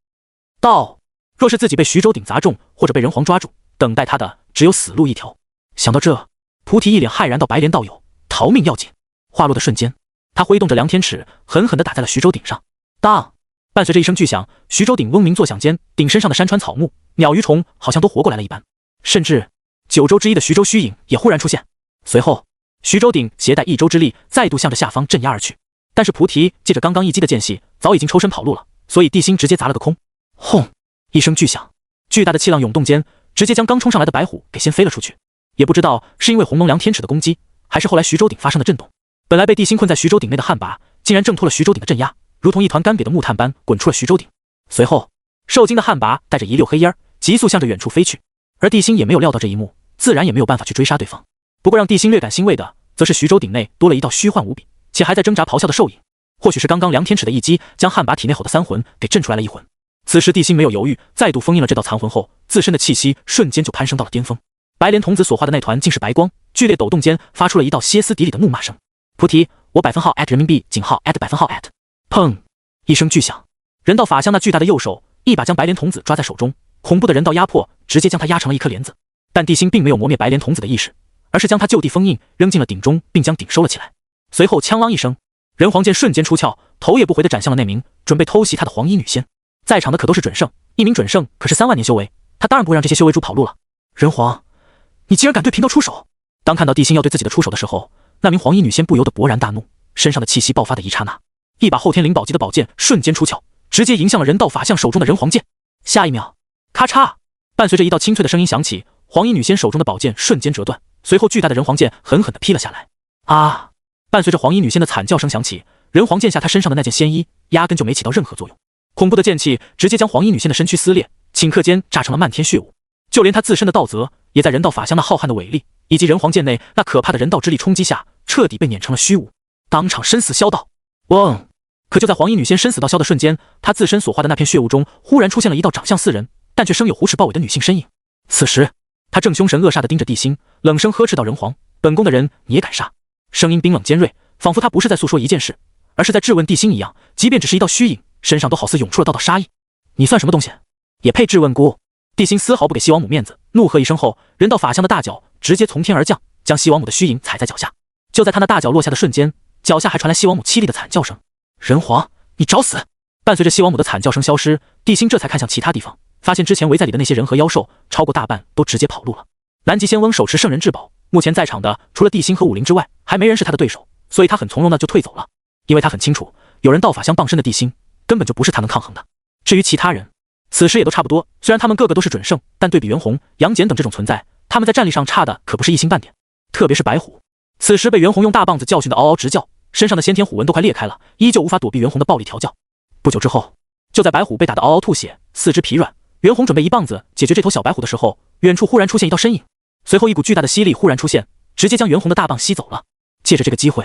道，若是自己被徐州鼎砸中，或者被人皇抓住，等待他的只有死路一条。想到这，菩提一脸骇然道：“白莲道友，逃命要紧！”话落的瞬间，他挥动着梁天尺，狠狠地打在了徐州鼎上。当，伴随着一声巨响，徐州鼎嗡鸣作响间，鼎身上的山川草木、鸟鱼虫好像都活过来了一般，甚至九州之一的徐州虚影也忽然出现。随后，徐州鼎携带一州之力，再度向着下方镇压而去。但是菩提借着刚刚一击的间隙，早已经抽身跑路了，所以地心直接砸了个空。轰！一声巨响，巨大的气浪涌动间，直接将刚冲上来的白虎给掀飞了出去。也不知道是因为红龙梁天尺的攻击，还是后来徐州鼎发生的震动，本来被地心困在徐州鼎内的旱魃，竟然挣脱了徐州鼎的镇压，如同一团干瘪的木炭般滚出了徐州鼎。随后，受惊的旱魃带着一溜黑烟急速向着远处飞去，而地心也没有料到这一幕，自然也没有办法去追杀对方。不过让地心略感欣慰的，则是徐州鼎内多了一道虚幻无比且还在挣扎咆哮的兽影，或许是刚刚梁天尺的一击将旱魃体内吼的三魂给震出来了一魂。此时地心没有犹豫，再度封印了这道残魂后，自身的气息瞬间就攀升到了巅峰。白莲童子所化的那团竟是白光，剧烈抖动间发出了一道歇斯底里的怒骂声：“菩提，我100分号人民币井号100分号。”砰！一声巨响，人道法相那巨大的右手一把将白莲童子抓在手中，恐怖的人道压迫直接将他压成了一颗莲子。但地心并没有磨灭白莲童子的意识，而是将他就地封印，扔进了鼎中，并将鼎收了起来。随后锵啷一声，人皇剑瞬间出鞘，头也不回地斩向了那名准备偷袭他的黄衣女仙。在场的可都是准圣，一名准圣可是3万年修为，他当然不会让这些修为猪跑路了。人皇，你竟然敢对贫道出手！当看到地心要对自己的出手的时候，那名黄衣女仙不由得勃然大怒，身上的气息爆发的一刹那，一把后天灵宝级的宝剑瞬间出鞘，直接迎向了人道法相手中的人皇剑。下一秒，咔嚓，伴随着一道清脆的声音响起，黄衣女仙手中的宝剑瞬间折断，随后巨大的人皇剑狠狠地劈了下来。啊！伴随着黄衣女仙的惨叫声响起，人皇剑下她身上的那件仙衣压根就没起到任何作用，恐怖的剑气直接将黄衣女仙的身躯撕裂，顷刻间炸成了漫天血雾。就连她自身的道则也在人道法相那浩瀚的伟力以及人皇剑内那可怕的人道之力冲击下，彻底被碾成了虚无，当场身死萧道。嗡！可就在黄衣女仙身死道消的瞬间，她自身所化的那片血雾中忽然出现了一道长相似人，但却生有虎齿豹尾的女性身影。此时，她正凶神恶煞地盯着地心，冷声呵斥道：“人皇，本宫的人你也敢杀？”声音冰冷尖锐，仿佛她不是在诉说一件事，而是在质问地心一样，即便只是一道虚影，身上都好似涌出了道道杀意。你算什么东西，也配质问姑？地心丝毫不给西王母面子，怒喝一声后，人道法相的大脚直接从天而降，将西王母的虚影踩在脚下。就在他那大脚落下的瞬间，脚下还传来西王母凄厉的惨叫声：“人皇，你找死！”伴随着西王母的惨叫声消失，地心这才看向其他地方，发现之前围在里的那些人和妖兽，超过大半都直接跑路了。南极仙翁手持圣人至宝，目前在场的除了地心和武灵之外，还没人是他的对手，所以他很从容的就退走了。因为他很清楚，有人道法相傍身的地心，根本就不是他能抗衡的。至于其他人，此时也都差不多，虽然他们个个都是准圣，但对比袁弘、杨戬等这种存在，他们在战力上差的可不是一星半点。特别是白虎，此时被袁弘用大棒子教训的嗷嗷直叫，身上的先天虎纹都快裂开了，依旧无法躲避袁弘的暴力调教。不久之后，就在白虎被打得嗷嗷吐血，四肢疲软，袁弘准备一棒子解决这头小白虎的时候，远处忽然出现一道身影，随后一股巨大的吸力忽然出现，直接将袁弘的大棒吸走了。借着这个机会，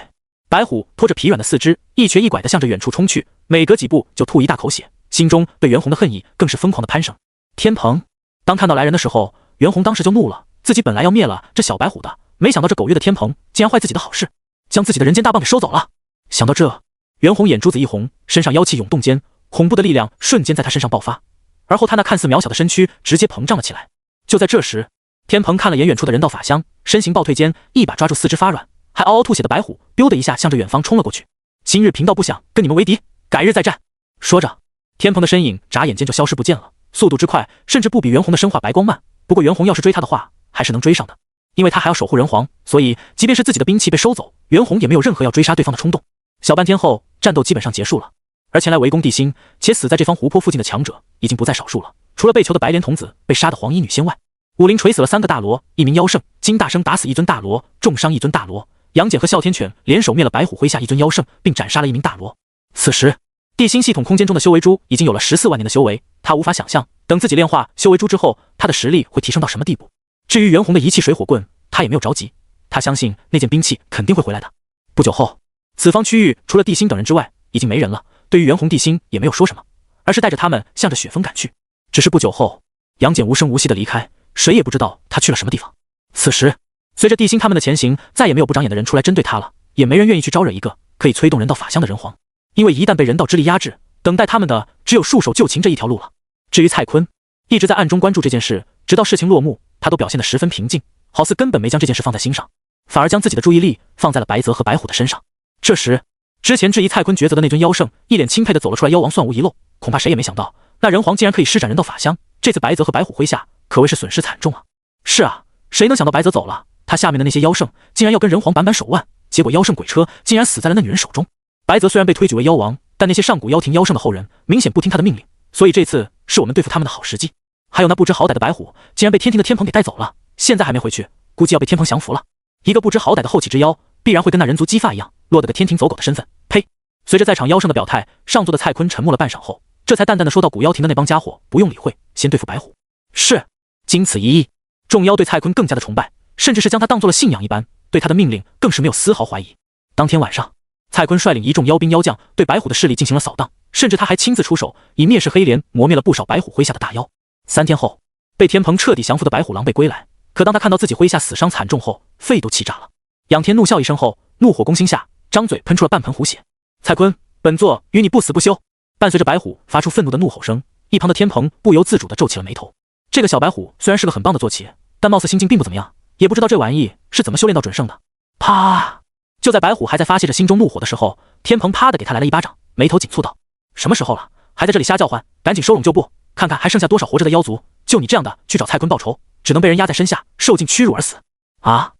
白虎拖着疲软的四肢，一瘸一拐地向着远处冲去，每隔几步就吐一大口血，心中对袁弘的恨意更是疯狂的攀升。天蓬，当看到来人的时候，袁弘当时就怒了，自己本来要灭了这小白虎的，没想到这狗月的天蓬竟然坏自己的好事，将自己的人间大棒给收走了。想到这，袁弘眼珠子一红，身上妖气涌动间，恐怖的力量瞬间在他身上爆发，而后他那看似渺小的身躯直接膨胀了起来。就在这时，天蓬看了眼远处的人道法相，身形暴退间，一把抓住四肢发软还嗷嗷吐血的白虎，biu的一下向着远方冲了过去。今日贫道不想跟你们为敌，改日再战。说着，天蓬的身影眨眼间就消失不见了，速度之快，甚至不比袁弘的生化白光慢。不过袁弘要是追他的话，还是能追上的，因为他还要守护人皇，所以即便是自己的兵器被收走，袁弘也没有任何要追杀对方的冲动。小半天后，战斗基本上结束了，而前来围攻地心且死在这方湖泊附近的强者已经不在少数了。除了被囚的白莲童子被杀的黄衣女仙外，武林锤死了3个大罗，一名妖圣，金大生打死1尊大罗，重伤1尊大罗，杨戬和哮天犬联手灭了白虎麾下1尊妖圣，并斩杀了1名大罗。此时地心系统空间中的修为珠已经有了14万年的修为，他无法想象等自己炼化修为珠之后，他的实力会提升到什么地步。至于袁弘的一气水火棍，他也没有着急，他相信那件兵器肯定会回来的。不久后，此方区域除了地心等人之外已经没人了，对于袁弘地心也没有说什么，而是带着他们向着雪峰赶去。只是不久后，杨戬无声无息的离开，谁也不知道他去了什么地方。此时随着地心他们的前行，再也没有不长眼的人出来针对他了，也没人愿意去招惹一个可以催动人道法相的人皇，因为一旦被人道之力压制，等待他们的只有束手就擒这一条路了。至于蔡坤，一直在暗中关注这件事，直到事情落幕，他都表现得十分平静，好似根本没将这件事放在心上，反而将自己的注意力放在了白泽和白虎的身上。这时，之前质疑蔡坤抉择的那尊妖圣一脸钦佩地走了出来，妖王算无遗漏，恐怕谁也没想到，那人皇竟然可以施展人道法相，这次白泽和白虎麾下可谓是损失惨重啊。是啊，谁能想到白泽走了，他下面的那些妖圣竟然要跟人皇扳手腕，结果妖圣鬼车竟然死在了那女人手中。白泽虽然被推举为妖王，但那些上古妖庭妖圣的后人明显不听他的命令，所以这次是我们对付他们的好时机。还有那不知好歹的白虎，竟然被天庭的天蓬给带走了，现在还没回去，估计要被天蓬降服了。一个不知好歹的后起之妖，必然会跟那人族姬发一样，落得个天庭走狗的身份。呸！随着在场妖圣的表态，上座的蔡坤沉默了半晌后，这才淡淡的说到：古妖庭的那帮家伙不用理会，先对付白虎。是。经此一役，众妖对蔡坤更加的崇拜，甚至是将他当作了信仰一般，对他的命令更是没有丝毫怀疑。当天晚上，蔡坤率领一众妖兵妖将对白虎的势力进行了扫荡，甚至他还亲自出手，以灭世黑莲磨灭了不少白虎麾下的大妖。3天后，被天蓬彻底降服的白虎狼狈归来，可当他看到自己麾下死伤惨重后，肺都气炸了。仰天怒笑一声后，怒火攻心下，张嘴喷出了半盆虎血。蔡坤，本座与你不死不休！伴随着白虎发出愤怒的怒吼声，一旁的天蓬不由自主地皱起了眉头。这个小白虎虽然是个很棒的坐骑，但貌似心境并不怎么样，也不知道这玩意是怎么修炼到准圣的。啪！就在白虎还在发泄着心中怒火的时候，天蓬啪的给他来了一巴掌，眉头紧蹙道：什么时候了，还在这里瞎叫唤，赶紧收拢旧部，看看还剩下多少活着的妖族，就你这样的去找蔡坤报仇，只能被人压在身下，受尽屈辱而死。啊！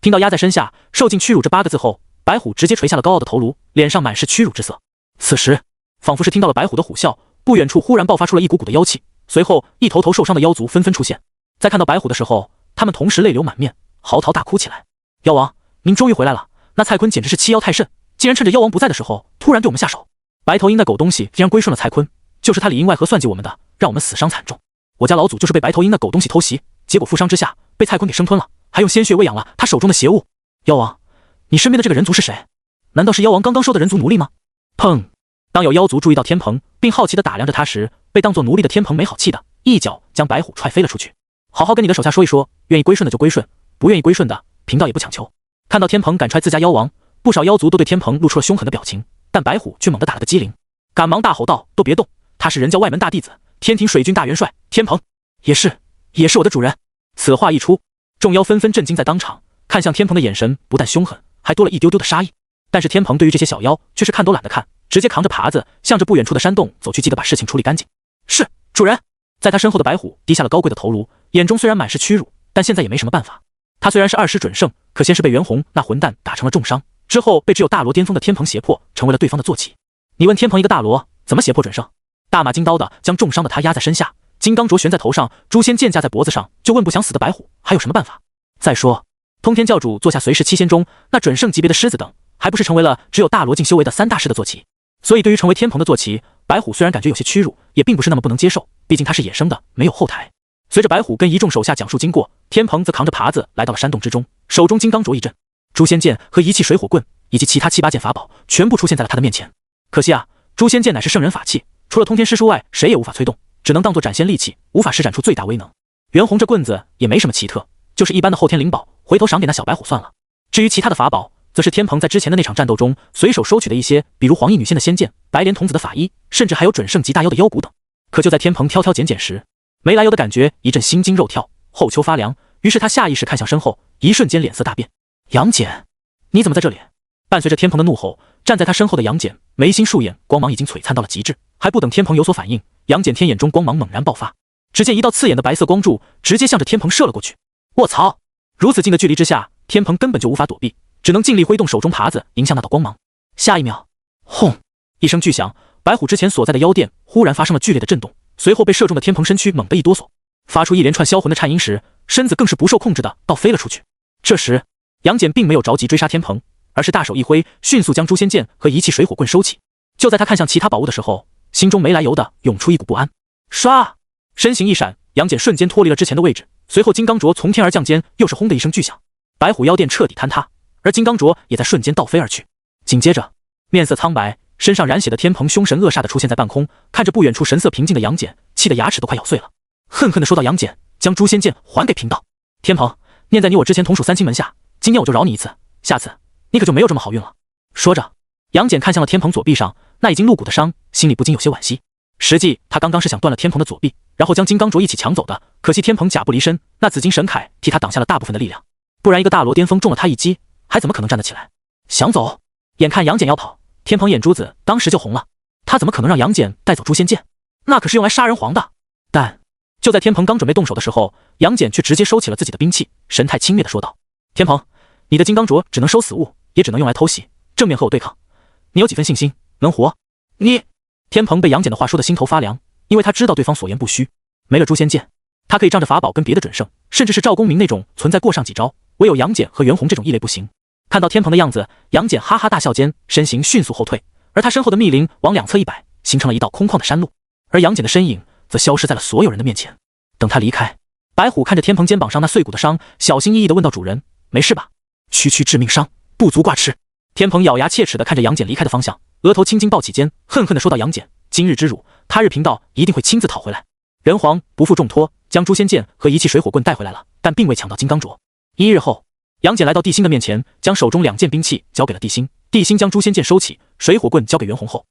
听到压在身下，受尽屈辱这8个字后，白虎直接垂下了高傲的头颅，脸上满是屈辱之色。此时，仿佛是听到了白虎的虎啸，不远处忽然爆发出了一股股的妖气，随后一头头受伤的妖族纷纷出现。在看到白虎的时候，他们同时泪流满面，嚎啕大哭起来。妖王，您终于回来了！那蔡坤简直是欺妖太甚，竟然趁着妖王不在的时候突然对我们下手。白头鹰那狗东西竟然归顺了蔡坤，就是他里应外合算计我们的，让我们死伤惨重。我家老祖就是被白头鹰那狗东西偷袭，结果负伤之下被蔡坤给生吞了，还用鲜血喂养了他手中的邪物。妖王，你身边的这个人族是谁？难道是妖王刚刚收的人族奴隶吗？砰！当有妖族注意到天蓬，并好奇地打量着他时，被当作奴隶的天蓬没好气的一脚将白虎踹飞了出去。好好跟你的手下说一说，愿意归顺的就归顺，不愿意归顺的，贫道也不强求。看到天蓬敢踹自家妖王，不少妖族都对天蓬露出了凶狠的表情，但白虎却猛地打了个激灵，赶忙大吼道：都别动，他是人教外门大弟子，天庭水军大元帅天蓬，也是我的主人。此话一出，众妖纷纷震惊在当场，看向天蓬的眼神不但凶狠，还多了一丢丢的杀意。但是天蓬对于这些小妖却是看都懒得看，直接扛着耙子向着不远处的山洞走去，记得把事情处理干净。是，主人。在他身后的白虎低下了高贵的头颅，眼中虽然满是屈辱，但现在也没什么办法。他虽然是2师准圣，可先是被袁弘那混蛋打成了重伤，之后被只有大罗巅峰的天蓬胁迫，成为了对方的坐骑。你问天蓬一个大罗怎么胁迫准圣？大马金刀的将重伤的他压在身下，金刚镯悬在头上，诛仙剑架在脖子上，就问不想死的白虎还有什么办法？再说，通天教主座下随侍7仙中，那准圣级别的狮子等，还不是成为了只有大罗境修为的3大师的坐骑？所以对于成为天蓬的坐骑，白虎虽然感觉有些屈辱，也并不是那么不能接受，毕竟他是野生的，没有后台。随着白虎跟一众手下讲述经过，天蓬则扛着耙子来到了山洞之中，手中金刚镯一震，诛仙剑和一气水火棍以及其他7、8件法宝全部出现在了他的面前。可惜啊，诛仙剑乃是圣人法器，除了通天师叔外，谁也无法催动，只能当作展仙利器，无法施展出最大威能。袁弘这棍子也没什么奇特，就是一般的后天灵宝，回头赏给那小白虎算了。至于其他的法宝，则是天蓬在之前的那场战斗中随手收取的一些，比如黄衣女仙的仙剑、白莲童子的法衣，甚至还有准圣级大妖的妖骨等。可就在天蓬挑挑拣拣时，没来由的感觉一阵心惊肉跳，后丘发凉，于是他下意识看向身后，一瞬间脸色大变。杨戬，你怎么在这里？伴随着天蓬的怒吼，站在他身后的杨戬眉心竖眼，光芒已经璀璨到了极致。还不等天蓬有所反应，杨戬天眼中光芒猛然爆发，只见一道刺眼的白色光柱直接向着天蓬射了过去。卧槽！如此近的距离之下，天蓬根本就无法躲避，只能尽力挥动手中耙子迎向那道光芒。下一秒，轰！一声巨响，白虎之前所在的妖殿忽然发生了剧烈的震动，随后被射中的天蓬身躯猛地一哆嗦，发出一连串销魂的颤音时，身子更是不受控制的倒飞了出去。这时，杨戬并没有着急追杀天蓬，而是大手一挥，迅速将诛仙剑和一气水火棍收起。就在他看向其他宝物的时候，心中没来由的涌出一股不安。唰！身形一闪，杨戬瞬间脱离了之前的位置，随后金刚镯从天而降间，又是轰的一声巨响，白虎妖殿彻底坍塌，而金刚镯也在瞬间倒飞而去。紧接着，面色苍白、身上染血的天蓬凶神恶煞的出现在半空，看着不远处神色平静的杨戬，气得牙齿都快咬碎了，恨恨地说道：“杨戬，将诛仙剑还给贫道！天蓬，念在你我之前同属3清门下，今天我就饶你一次，下次你可就没有这么好运了。”说着，杨戬看向了天蓬左臂上那已经露骨的伤，心里不禁有些惋惜。实际他刚刚是想断了天蓬的左臂，然后将金刚镯一起抢走的，可惜天蓬假不离身，那紫金神铠替他挡下了大部分的力量，不然一个大罗巅峰中了他一击，还怎么可能站得起来？想走？眼看杨戬要跑，天蓬眼珠子当时就红了，他怎么可能让杨戬带走诛仙剑？那可是用来杀人皇的。但就在天蓬刚准备动手的时候，杨戬却直接收起了自己的兵器，神态轻蔑地说道：“天蓬，你的金刚镯只能收死物，也只能用来偷袭，正面和我对抗，你有几分信心能活？”你……天蓬被杨戬的话说得心头发凉，因为他知道对方所言不虚，没了诛仙剑，他可以仗着法宝跟别的准圣，甚至是赵公明那种存在过上几招，唯有杨戬和袁弘这种异类不行。看到天蓬的样子，杨戬哈哈大笑间，身形迅速后退，而他身后的密林往两侧一摆，形成了一道空旷的山路，而杨戬的身影则消失在了所有人的面前。等他离开，白虎看着天蓬肩膀上那碎骨的伤，小心翼翼地问道：“主人，没事吧？区区致命伤，不足挂齿。”天蓬咬牙切齿地看着杨戬离开的方向，额头青筋暴起间，恨恨地说道：“杨戬，今日之辱，他日贫道一定会亲自讨回来。”人皇不负重托，将诛仙剑和一气水火棍带回来了，但并未抢到金刚镯。1日后，杨戬来到帝辛的面前，将手中2件兵器交给了帝辛，帝辛将诛仙剑收起，水火棍交给袁弘后，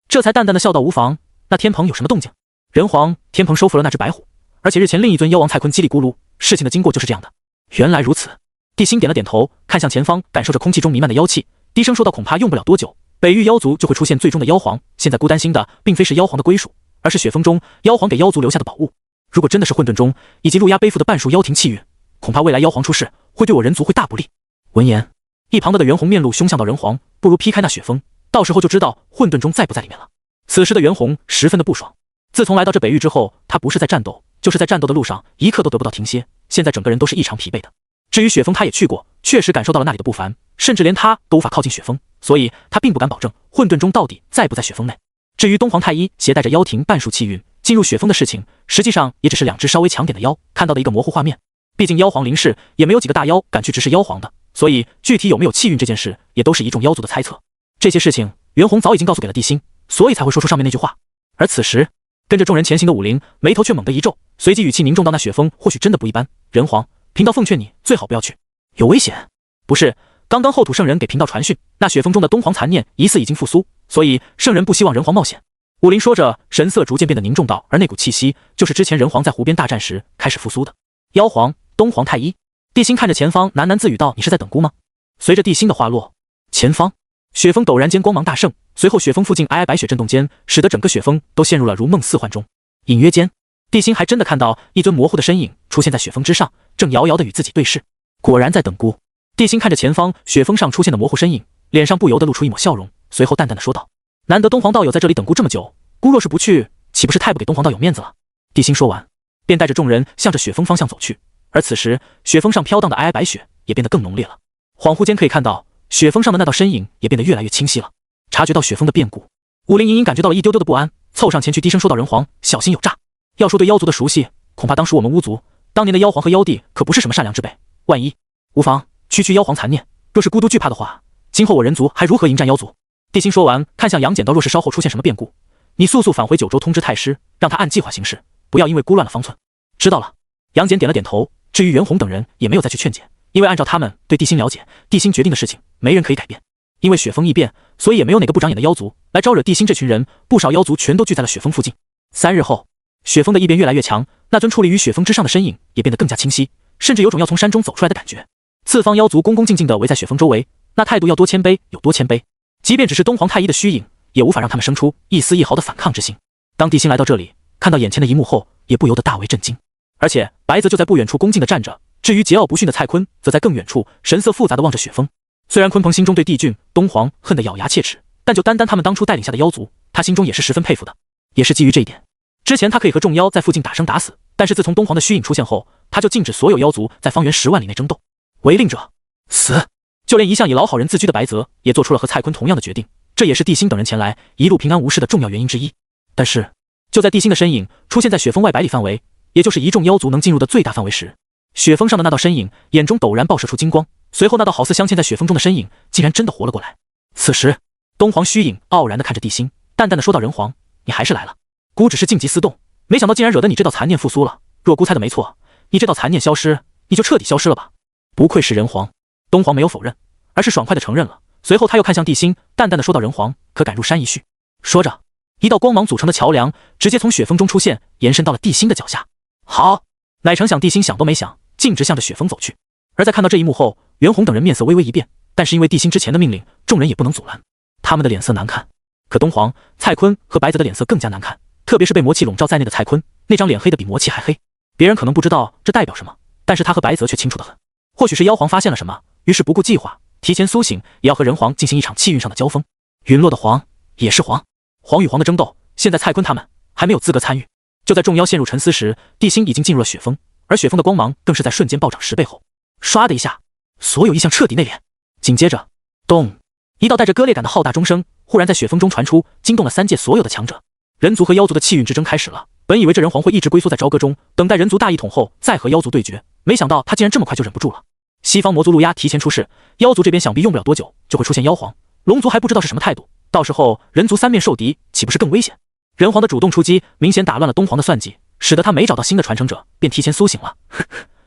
这才淡淡的笑道：“无妨。那天蓬有什么动静？”人皇，天蓬收服了那只白虎，而且日前另一尊妖王蔡坤叽里咕噜，事情的经过就是这样的。原来如此。帝辛点了点头，看向前方，感受着空气中弥漫的妖气，低声说道：“恐怕用不了多久，北域妖族就会出现最终的妖皇。现在孤担心的并非是妖皇的归属，而是雪峰中妖皇给妖族留下的宝物。如果真的是混沌中以及陆压背负的半数妖庭气运，恐怕未来妖皇出世，会对我人族会大不利。”闻言，一旁的袁弘面露凶相道：“人皇，不如劈开那雪峰，到时候就知道混沌中在不在里面了。”此时的袁弘十分的不爽，自从来到这北域之后，他不是在战斗，就是在战斗的路上，一刻都得不到停歇，现在整个人都是异常疲惫的。至于雪峰，他也去过，确实感受到了那里的不凡，甚至连他都无法靠近雪峰，所以他并不敢保证混沌中到底在不在雪峰内。至于东皇太一携带着妖庭半数气运进入雪峰的事情，实际上也只是2只稍微强点的妖看到的一个模糊画面，毕竟妖皇临世也没有几个大妖敢去直视妖皇的，所以具体有没有气运这件事也都是一众妖族的猜测。这些事情袁弘早已经告诉给了帝辛，所以才会说出上面那句话。而此时跟着众人前行的武灵眉头却猛地一皱，随即语气凝重到：“那雪峰或许真的不一般，人皇，贫道奉劝你最好不要去，有危险。”不是，刚刚后土圣人给贫道传讯，那雪峰中的东皇残念疑似已经复苏，所以圣人不希望人皇冒险。武灵说着，神色逐渐变得凝重道：“而那股气息就是之前人皇在湖边大战时开始复苏的。”妖皇东皇太一。帝辛看着前方喃喃自语道：“你是在等孤吗？”随着帝辛的话落，前方雪峰陡然间光芒大盛，随后雪峰附近皑皑白雪震动间，使得整个雪峰都陷入了如梦似幻中。隐约间，帝辛还真的看到一尊模糊的身影出现在雪峰之上，正遥遥地与自己对视，果然在等孤。帝辛看着前方雪峰上出现的模糊身影，脸上不由得露出一抹笑容，随后淡淡的说道：“难得东皇道友在这里等孤这么久，孤若是不去，岂不是太不给东皇道友面子了？”帝辛说完，便带着众人向着雪峰方向走去。而此时，雪峰上飘荡的皑皑白雪也变得更浓烈了，恍惚间可以看到雪峰上的那道身影也变得越来越清晰了。察觉到雪峰的变故，武灵隐隐感觉到了一丢丢的不安，凑上前去低声说道：“人皇，小心有诈。要说对妖族的熟悉，恐怕当属我们巫族。当年的妖皇和妖帝可不是什么善良之辈，万一……无妨，区区妖皇残念，若是孤独惧怕的话，今后我人族还如何迎战妖族？”帝辛说完，看向杨戬道：“若是稍后出现什么变故，你速速返回九州通知太师，让他按计划行事，不要因为孤乱了方寸。”知道了。杨戬点了点头。至于袁弘等人，也没有再去劝解，因为按照他们对帝辛了解，帝辛决定的事情没人可以改变。因为雪峰异变，所以也没有哪个不长眼的妖族来招惹帝辛这群人，不少妖族全都聚在了雪峰附近。3日后，雪峰的异变越来越强，那尊矗立于雪峰之上的身影也变得更加清晰，甚至有种要从山中走出来的感觉。四方妖族恭恭敬敬地围在雪峰周围，那态度要多谦卑有多谦卑，即便只是东皇太一的虚影，也无法让他们生出一丝一毫的反抗之心。当帝辛来到这里，看到眼前的一幕后，也不由得大为震惊。而且白泽就在不远处恭敬地站着，至于桀骜不驯的蔡坤，则在更远处神色复杂地望着雪峰。虽然鲲鹏心中对帝俊、东皇恨得咬牙切齿，但就单单他们当初带领下的妖族，他心中也是十分佩服的。也是基于这一点，之前他可以和众妖在附近打生打死，但是自从东皇的虚影出现后，他就禁止所有妖族在方圆10万里内争斗，违令者死。就连一向以老好人自居的白泽，也做出了和蔡坤同样的决定，这也是帝辛等人前来一路平安无事的重要原因之一。但是就在帝辛的身影出现在雪峰外百里范围，也就是一众妖族能进入的最大范围时，雪峰上的那道身影眼中陡然爆射出金光，随后那道好似镶嵌在雪峰中的身影竟然真的活了过来。此时东皇虚影傲然地看着帝辛，淡淡的说道：“人皇，你还是来了。孤只是静极思动，没想到竟然惹得你这道残念复苏了。若孤猜的没错，你这道残念消失，你就彻底消失了吧。”不愧是人皇，东皇没有否认，而是爽快地承认了。随后他又看向地心，淡淡的说道：“人皇可赶入山一叙。”说着，一道光芒组成的桥梁直接从雪峰中出现，延伸到了地心的脚下。好，乃成想地心想都没想，径直向着雪峰走去。而在看到这一幕后，袁弘等人面色微微一变，但是因为地心之前的命令，众人也不能阻拦，他们的脸色难看。可东皇、蔡坤和白泽的脸色更加难看，特别是被魔气笼罩在内的蔡坤，那张脸黑得比魔气还黑。别人可能不知道这代表什么，但是他和白泽却清楚得很。或许是妖皇发现了什么，于是不顾计划，提前苏醒，也要和人皇进行一场气运上的交锋。陨落的皇也是皇，皇与皇的争斗，现在蔡坤他们还没有资格参与。就在众妖陷入沉思时，地心已经进入了雪峰，而雪峰的光芒更是在瞬间暴涨10倍后，唰的一下，所有异象彻底内敛。紧接着，咚，一道带着割裂感的浩大钟声忽然在雪峰中传出，惊动了3界所有的强者。人族和妖族的气运之争开始了。本以为这人皇会一直龟缩在朝歌中，等待人族大一统后再和妖族对决，没想到他竟然这么快就忍不住了。西方魔族陆压提前出世，妖族这边想必用不了多久就会出现妖皇，龙族还不知道是什么态度，到时候人族3面受敌，岂不是更危险？人皇的主动出击，明显打乱了东皇的算计，使得他没找到新的传承者，便提前苏醒了。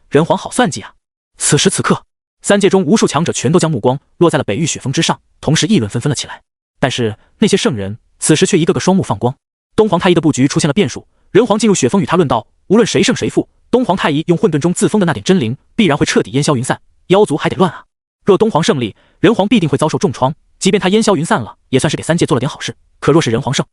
人皇好算计啊！此时此刻，3界中无数强者全都将目光落在了北域雪峰之上，同时议论纷纷了起来。但是那些圣人此时却一个个双目放光。东皇太一的布局出现了变数，人皇进入雪峰与他论道，无论谁胜谁负，东皇太一用混沌中自封的那点真灵必然会彻底烟消云散，妖族还得乱啊！若东皇胜利，人皇必定会遭受重创，即便他烟消云散了，也算是给3界做了点好事。可若是人皇胜，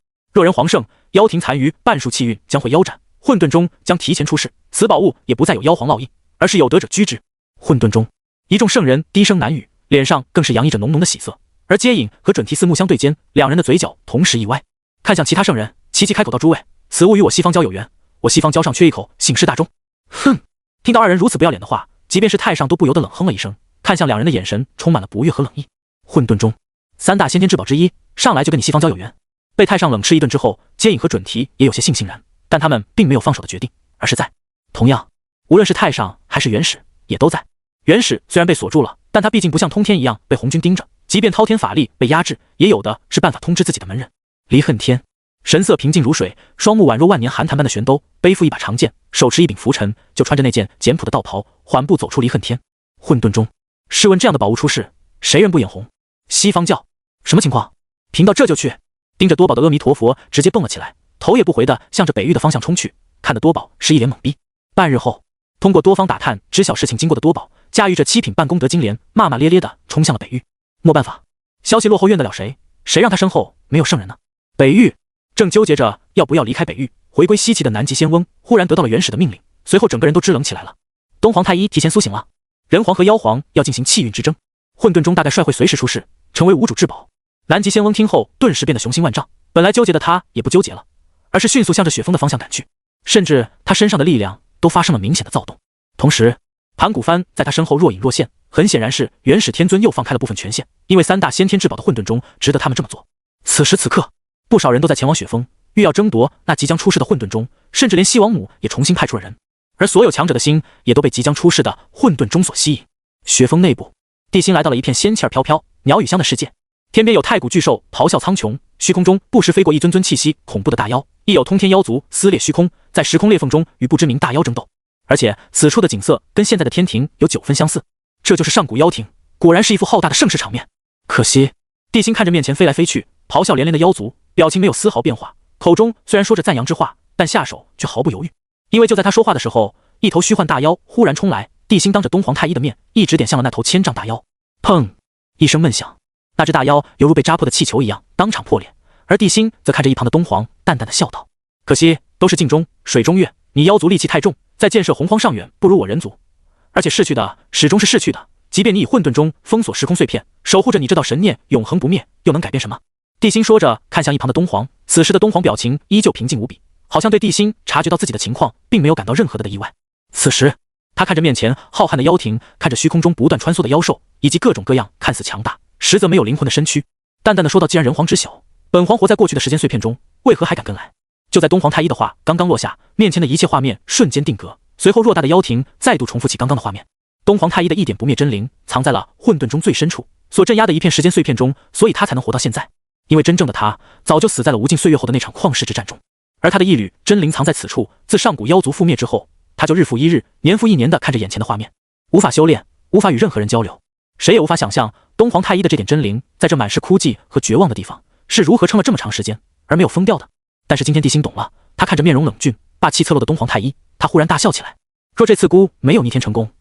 妖庭残余半数气运将会腰斩，混沌中将提前出世，此宝物也不再有妖皇烙印，而是有德者居之。混沌中，一众圣人低声难语，脸上更是洋溢着浓浓的喜色。而接引和准提四目相对间，两人的嘴角同时一歪，看向其他圣人，齐齐开口道：“诸位，此物与我西方教有缘，我西方教上缺一口，幸事大众。”哼！听到二人如此不要脸的话，即便是太上都不由得冷哼了一声，看向两人的眼神充满了不悦和冷意。混沌中，3大先天至宝之一，上来就跟你西方教有缘。被太上冷斥一顿之后，接引和准提也有些悻悻然，但他们并没有放手的决定，而是在。同样，无论是太上还是元始，也都在。元始虽然被锁住了，但他毕竟不像通天一样被红军盯着，即便滔天法力被压制，也有的是办法通知自己的门人。离恨天神色平静如水，双目宛若万年寒潭般的玄兜，背负一把长剑，手持一柄拂尘，就穿着那件简朴的道袍，缓步走出离恨天。混沌中，试问这样的宝物出世，谁人不眼红？西方教什么情况？贫道这就去。盯着多宝的阿弥陀佛直接蹦了起来，头也不回的向着北域的方向冲去，看得多宝是一脸懵逼。半日后，通过多方打探知晓事情经过的多宝，驾驭着7品半功德金莲，骂骂咧咧的冲向了北域。没办法，消息落后怨得了谁？谁让他身后没有圣人呢？北域正纠结着要不要离开北域，回归西岐的南极仙翁忽然得到了元始的命令，随后整个人都支棱起来了。东皇太一提前苏醒了，人皇和妖皇要进行气运之争，混沌中大概率会随时出世，成为无主至宝。南极仙翁听后顿时变得雄心万丈，本来纠结的他也不纠结了，而是迅速向着雪峰的方向赶去，甚至他身上的力量都发生了明显的躁动。同时，盘古幡在他身后若隐若现，很显然是元始天尊又放开了部分权限，因为3大先天至宝的混沌中值得他们这么做。此时此刻，不少人都在前往雪峰，欲要争夺那即将出世的混沌中，甚至连西王母也重新派出了人，而所有强者的心也都被即将出世的混沌中所吸引。雪峰内部，地心来到了一片仙气飘飘、鸟语香的世界，天边有太古巨兽咆哮苍穹，虚空中不时飞过一尊尊气息恐怖的大妖，亦有通天妖族撕裂虚空，在时空裂缝中与不知名大妖争斗。而且此处的景色跟现在的天庭有9分相似，这就是上古妖庭，果然是一副浩大的盛世场面。可惜，地心看着面前飞来飞去、咆哮连连的妖族，表情没有丝毫变化，口中虽然说着赞扬之话，但下手却毫不犹豫。因为就在他说话的时候，一头虚幻大妖忽然冲来，地心当着东皇太一的面，一指点向了那头千丈大妖。砰！一声闷响，那只大妖犹如被扎破的气球一样当场破裂，而地心则看着一旁的东皇，淡淡的笑道：“可惜都是镜中水中月，你妖族戾气太重，再建设洪荒上远不如我人族，而且逝去的始终是逝去的，即便你以混沌中封锁时空碎片，守护着你这道神念永恒不灭，又能改变什么？”地心说着，看向一旁的东皇，此时的东皇表情依旧平静无比，好像对地心察觉到自己的情况，并没有感到任何的意外。此时，他看着面前浩瀚的妖庭，看着虚空中不断穿梭的妖兽，以及各种各样看似强大，实则没有灵魂的身躯，淡淡的说道：“既然人皇知晓，本皇活在过去的时间碎片中，为何还敢跟来？”就在东皇太一的话刚刚落下，面前的一切画面瞬间定格，随后偌大的妖庭再度重复起刚刚的画面。东皇太一的一点不灭真灵藏在了混沌中最深处，所镇压的一片时间碎片中，所以他才能活到现在。因为真正的他早就死在了无尽岁月后的那场旷世之战中，而他的一缕真灵藏在此处，自上古妖族覆灭之后，他就日复一日、年复一年的看着眼前的画面，无法修炼，无法与任何人交流，谁也无法想象东皇太一的这点真灵，在这满是枯寂和绝望的地方，是如何撑了这么长时间而没有疯掉的。但是今天地心懂了，他看着面容冷峻、霸气侧漏的东皇太一，他忽然大笑起来。若这次孤没有逆天成功，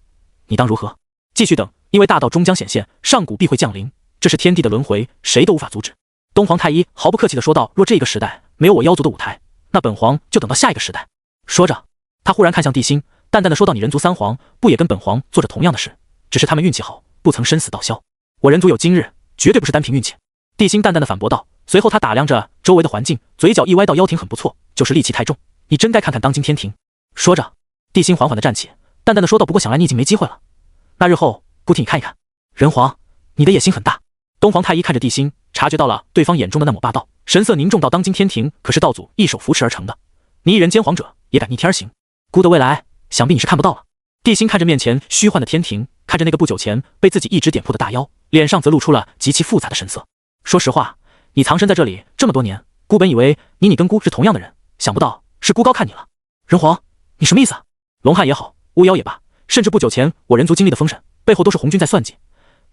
你当如何？继续等，因为大道终将显现，上古必会降临，这是天地的轮回，谁都无法阻止。东皇太一毫不客气地说道：若这个时代没有我妖族的舞台，那本皇就等到下一个时代。说着，他忽然看向地心，淡淡地说道：你人族三皇不也跟本皇做着同样的事，只是他们运气好，不曾生死道消。我人族有今日，绝对不是单凭运气。地心淡淡地反驳道，随后他打量着周围的环境，嘴角一歪道：妖庭很不错，就是戾气太重，你真该看看当今天庭。说着，地心缓缓地站起，淡淡地说道：不过想来你已经没机会了，那日后孤替你看一看。人皇，你的野心很大。东皇太一看着地心，察觉到了对方眼中的那抹霸道，神色凝重道：当今天庭可是道祖一手扶持而成的，你一人兼皇者，也敢逆天而行，孤的未来想必你是看不到了。地心看着面前虚幻的天庭，看着那个不久前被自己一指点破的大妖，脸上则露出了极其复杂的神色。说实话，你藏身在这里这么多年，孤本以为你跟孤是同样的人，想不到是孤高看你了。人皇，你什么意思啊？龙汉也好，巫妖也罢，甚至不久前我人族经历的封神，背后都是红军在算计。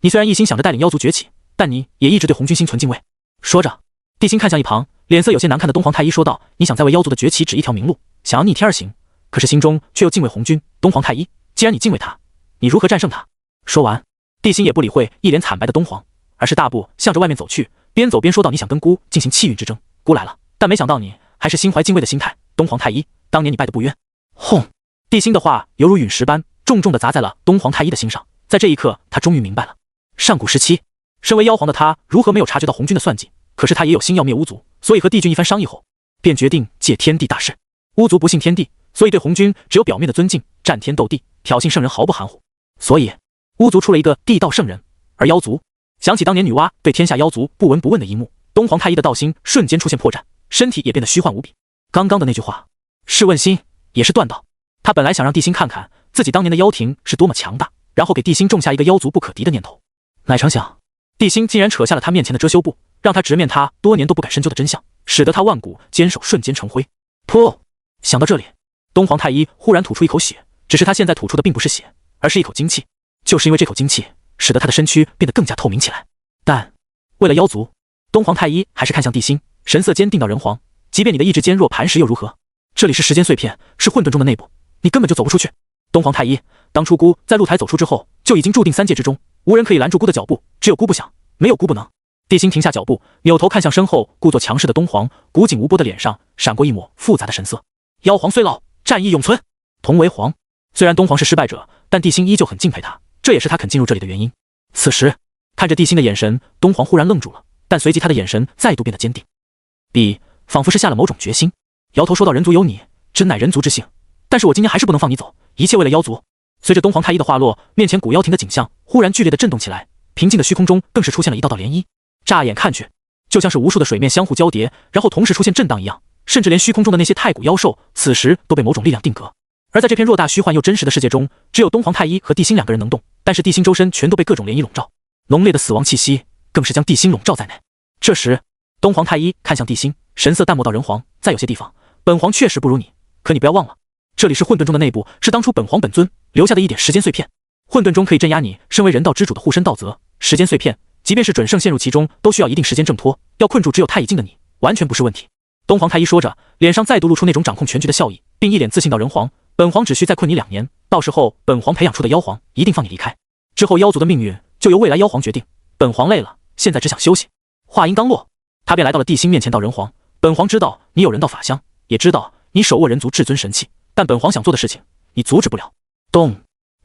你虽然一心想着带领妖族崛起，但你也一直对红军心存敬畏。说着，地心看向一旁脸色有些难看的东皇太一，说道：你想在为妖族的崛起指一条明路，想要逆天而行，可是心中却又敬畏红军。东皇太一，既然你敬畏他，你如何战胜他？说完，地心也不理会一脸惨白的东皇，而是大步向着外面走去，边走边说道：你想跟孤进行气运之争，孤来了，但没想到你还是心怀敬畏的心态。东皇太一，当年你败得不冤。轰！地心的话犹如陨石般重重地砸在了东皇太一的心上。在这一刻，他终于明白了，上古时期身为妖皇的他如何没有察觉到红军的算计，可是他也有心要灭巫族，所以和帝君一番商议后，便决定借天地大势。巫族不信天地，所以对红军只有表面的尊敬，战天斗地，挑衅圣人毫不含糊，所以巫族出了一个地道圣人。而妖族想起当年女娲对天下妖族不闻不问的一幕，东皇太一的道心瞬间出现破绽，身体也变得虚幻无比。刚刚的那句话，试问心也是断道。他本来想让地心看看自己当年的妖庭是多么强大，然后给地心种下一个妖族不可敌的念头，哪成想地心竟然扯下了他面前的遮羞布，让他直面他多年都不敢深究的真相，使得他万古坚守瞬间成灰。噗！想到这里，东皇太一忽然吐出一口血，只是他现在吐出的并不是血，而是一口精气，就是因为这口精气使得他的身躯变得更加透明起来。但为了妖族，东皇太一还是看向地心，神色坚定道：人皇，即便你的意志坚若磐石又如何？这里是时间碎片，是混沌中的内部，你根本就走不出去。东皇太一，当初孤在露台走出之后，就已经注定三界之中无人可以拦住孤的脚步，只有孤不想，没有孤不能。地心停下脚步，扭头看向身后故作强势的东皇，古井无波的脸上闪过一抹复杂的神色。妖皇虽老，战意永存，同为皇。虽然东皇是失败者，但地心依旧很敬佩他，这也是他肯进入这里的原因。此时看着地心的眼神，东皇忽然愣住了，但随即他的眼神再度变得坚定，仿佛是下了某种决心，摇头说道：人族有你，真乃人族之幸，但是我今天还是不能放你走，一切为了妖族。随着东皇太一的话落，面前古妖庭的景象忽然剧烈的震动起来，平静的虚空中更是出现了一道道涟漪，乍眼看去就像是无数的水面相互交叠，然后同时出现震荡一样，甚至连虚空中的那些太古妖兽此时都被某种力量定格。而在这片偌大虚幻又真实的世界中，只有东皇太一和地心两个人能动，但是地心周身全都被各种涟漪笼罩，浓烈的死亡气息更是将地心笼罩在内。这时东皇太一看向地心，神色淡漠道：人皇，在有些地方本皇确实不如你，可你不要忘了，这里是混沌中的内部，是当初本皇本尊留下的一点时间碎片，混沌中可以镇压你身为人道之主的护身道则，时间碎片即便是准圣陷入其中都需要一定时间挣脱，要困住只有太乙境的你完全不是问题。东皇太一说着，脸上再度露出那种掌控全局的笑意，并一脸自信道：人皇，本皇只需再困你2年，到时候本皇培养出的妖皇一定放你离开，之后妖族的命运就由未来妖皇决定，本皇累了，现在只想休息。话音刚落，他便来到了地心面前道：人皇，本皇知道你有人道法相，也知道你手握人族至尊神器，但本皇想做的事情你阻止不了。咚！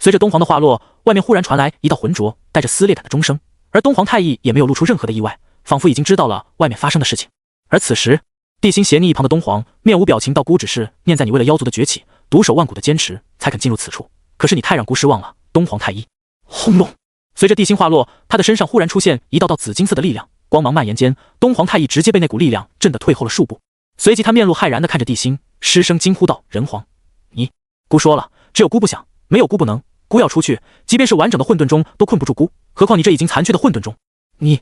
随着东皇的话落，外面忽然传来一道浑浊带着撕裂感的钟声，而东皇太一也没有露出任何的意外，仿佛已经知道了外面发生的事情。而此时地心斜睨一旁的东皇面无表情道：孤只是念在你为了妖族的崛起独守万古的坚持才肯进入此处，可是你太让孤失望了。东皇太一。轰隆！随着地心话落，他的身上忽然出现一道道紫金色的力量，光芒蔓延间，东皇太一直接被那股力量震得退后了数步，随即他面露骇然地看着地心，失声惊呼道：人皇，你孤说了，只有孤不想，没有孤不能，孤要出去，即便是完整的混沌中都困不住孤，何况你这已经残缺的混沌中。你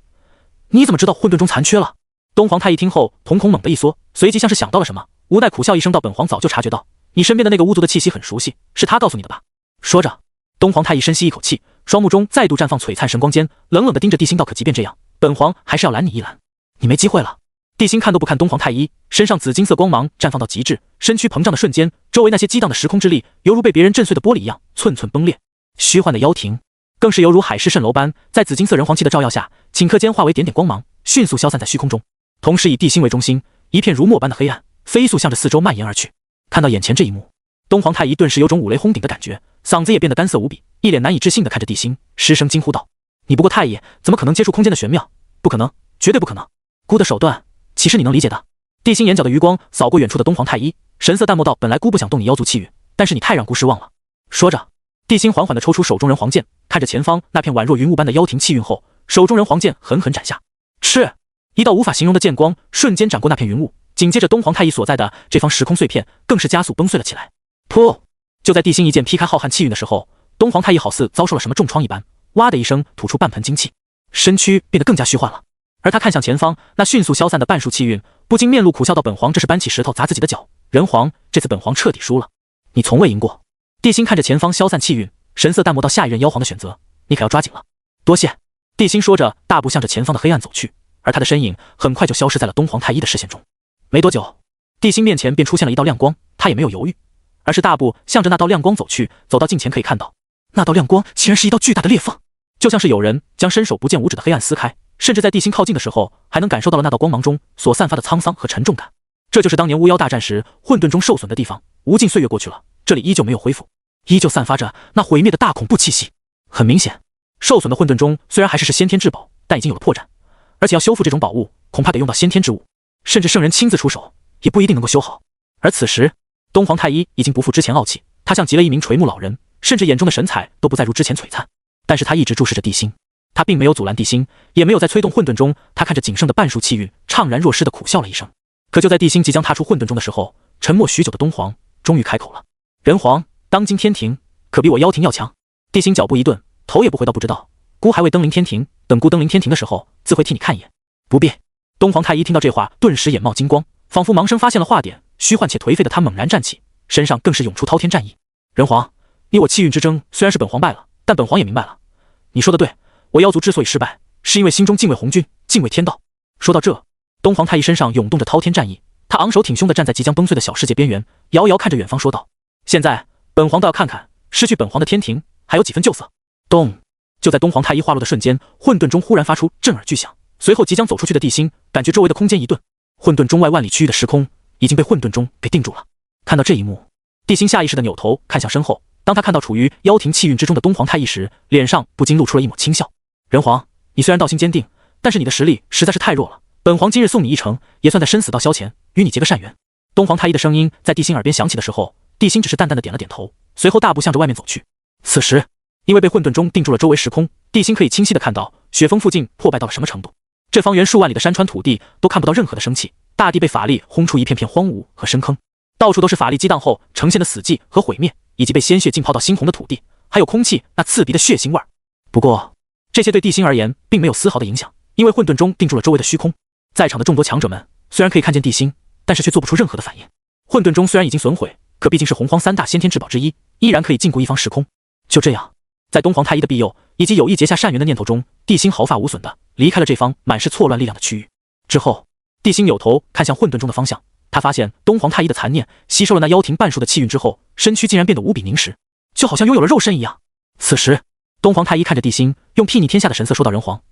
怎么知道混沌中残缺了？东皇太一听后瞳孔猛地一缩，随即像是想到了什么，无奈苦笑一声道：本皇早就察觉到你身边的那个巫族的气息很熟悉，是他告诉你的吧？说着，东皇太一深吸一口气，双目中再度绽放璀璨神光间，冷冷地盯着地心道：“可即便这样，本皇还是要拦你一拦，你没机会了。”地心看都不看东皇太一，身上紫金色光芒绽放到极致，身躯膨胀的瞬间，周围那些激荡的时空之力，犹如被别人震碎的玻璃一样，寸寸崩裂。虚幻的妖庭更是犹如海市蜃楼般，在紫金色人皇气的照耀下，顷刻间化为点点光芒，迅速消散在虚空中。同时以地心为中心，一片如墨般的黑暗飞速向着四周蔓延而去。看到眼前这一幕，东皇太一顿时有种五雷轰顶的感觉，嗓子也变得干涩无比，一脸难以置信地看着地心，失声惊呼道：“你不过太一，怎么可能接触空间的玄妙？不可能，绝对不可能！孤的手段岂是你能理解的？”地心眼角的余光扫过远处的东皇太一，神色淡漠道：“本来孤不想动你妖族气运，但是你太让孤失望了。”说着，地心缓缓地抽出手中人皇剑，看着前方那片宛若云雾般的妖庭气运后，手中人皇剑狠狠斩下，赤一道无法形容的剑光瞬间斩过那片云雾，紧接着东皇太一所在的这方时空碎片更是加速崩碎了起来。噗！就在地心一剑劈开浩瀚气运的时候，东皇太一好似遭受了什么重创一般，哇的一声吐出半盆精气，身躯变得更加虚幻了。而他看向前方那迅速消散的半数气运，不禁面露苦笑道：“本皇这是搬起石头砸自己的脚，人皇，这次本皇彻底输了。你从未赢过。”地心看着前方消散气运，神色淡漠到：“下一任妖皇的选择，你可要抓紧了。”多谢。地心说着，大步向着前方的黑暗走去，而他的身影很快就消失在了东皇太一的视线中。没多久，地心面前便出现了一道亮光，他也没有犹豫，而是大步向着那道亮光走去。走到近前可以看到，那道亮光竟然是一道巨大的裂缝，就像是有人将伸手不见五指的黑暗撕开，甚至在地心靠近的时候，还能感受到了那道光芒中所散发的沧桑和沉重感。这就是当年巫妖大战时混沌中受损的地方，无尽岁月过去了，这里依旧没有恢复，依旧散发着那毁灭的大恐怖气息。很明显，受损的混沌中虽然还是先天至宝，但已经有了破绽，而且要修复这种宝物，恐怕得用到先天之物，甚至圣人亲自出手也不一定能够修好。而此时，东皇太一已经不复之前傲气，他像极了一名垂暮老人，甚至眼中的神采都不再如之前璀璨。但是他一直注视着地心，他并没有阻拦地心，也没有在催动混沌中。他看着仅剩的半数气运，怅然若失地苦笑了一声。可就在地心即将踏出混沌中的时候，沉默许久的东皇终于开口了：“人皇，当今天庭可比我妖庭要强。”地心脚步一顿，头也不回道：“不知道，孤还未登临天庭，等孤登临天庭的时候，自会替你看一眼。”不必。东皇太一听到这话，顿时眼冒金光，仿佛盲生发现了话点，虚幻且颓废的他猛然站起，身上更是涌出滔天战意。人皇，你我气运之争虽然是本皇败了，但本皇也明白了，你说的对，我妖族之所以失败，是因为心中敬畏红军，敬畏天道。说到这，东皇太一身上涌动着滔天战意，他昂首挺胸地站在即将崩碎的小世界边缘，遥遥看着远方说道：“现在本皇倒要看看，失去本皇的天庭还有几分旧色。”咚！就在东皇太一话落的瞬间，混沌中忽然发出震耳巨响，随后即将走出去的地心感觉周围的空间一顿，混沌中外万里区域的时空已经被混沌中给定住了。看到这一幕，地心下意识地扭头看向身后，当他看到处于妖庭气运之中的东皇太一时，脸上不禁露出了一抹轻笑。人皇，你虽然道心坚定，但是你的实力实在是太弱了，本皇今日送你一程，也算在生死道消前与你结个善缘。东皇太一的声音在地心耳边响起的时候，地心只是淡淡的点了点头，随后大步向着外面走去。此时因为被混沌中定住了周围时空，地心可以清晰地看到雪峰附近破败到了什么程度。这方圆数万里的山川土地都看不到任何的生气，大地被法力轰出一片片荒芜和深坑，到处都是法力激荡后呈现的死寂和毁灭，以及被鲜血浸泡到猩红的土地，还有空气那刺鼻的血腥味儿。不过这些对地心而言并没有丝毫的影响，因为混沌中定住了周围的虚空，在场的众多强者们虽然可以看见地心，但是却做不出任何的反应。混沌中虽然已经损毁，可毕竟是洪荒三大先天至宝之一，依然可以禁锢一方时空。就这样，在东皇太一的庇佑以及有意结下善缘的念头中，地心毫发无损的离开了这方满是错乱力量的区域。之后，地心扭头看向混沌中的方向，他发现东皇太一的残念吸收了那妖庭半数的气运之后，身躯竟然变得无比凝实，就好像拥有了肉身一样。此时，东皇太一看着地心，用睥睨天下的神色说道：“人皇，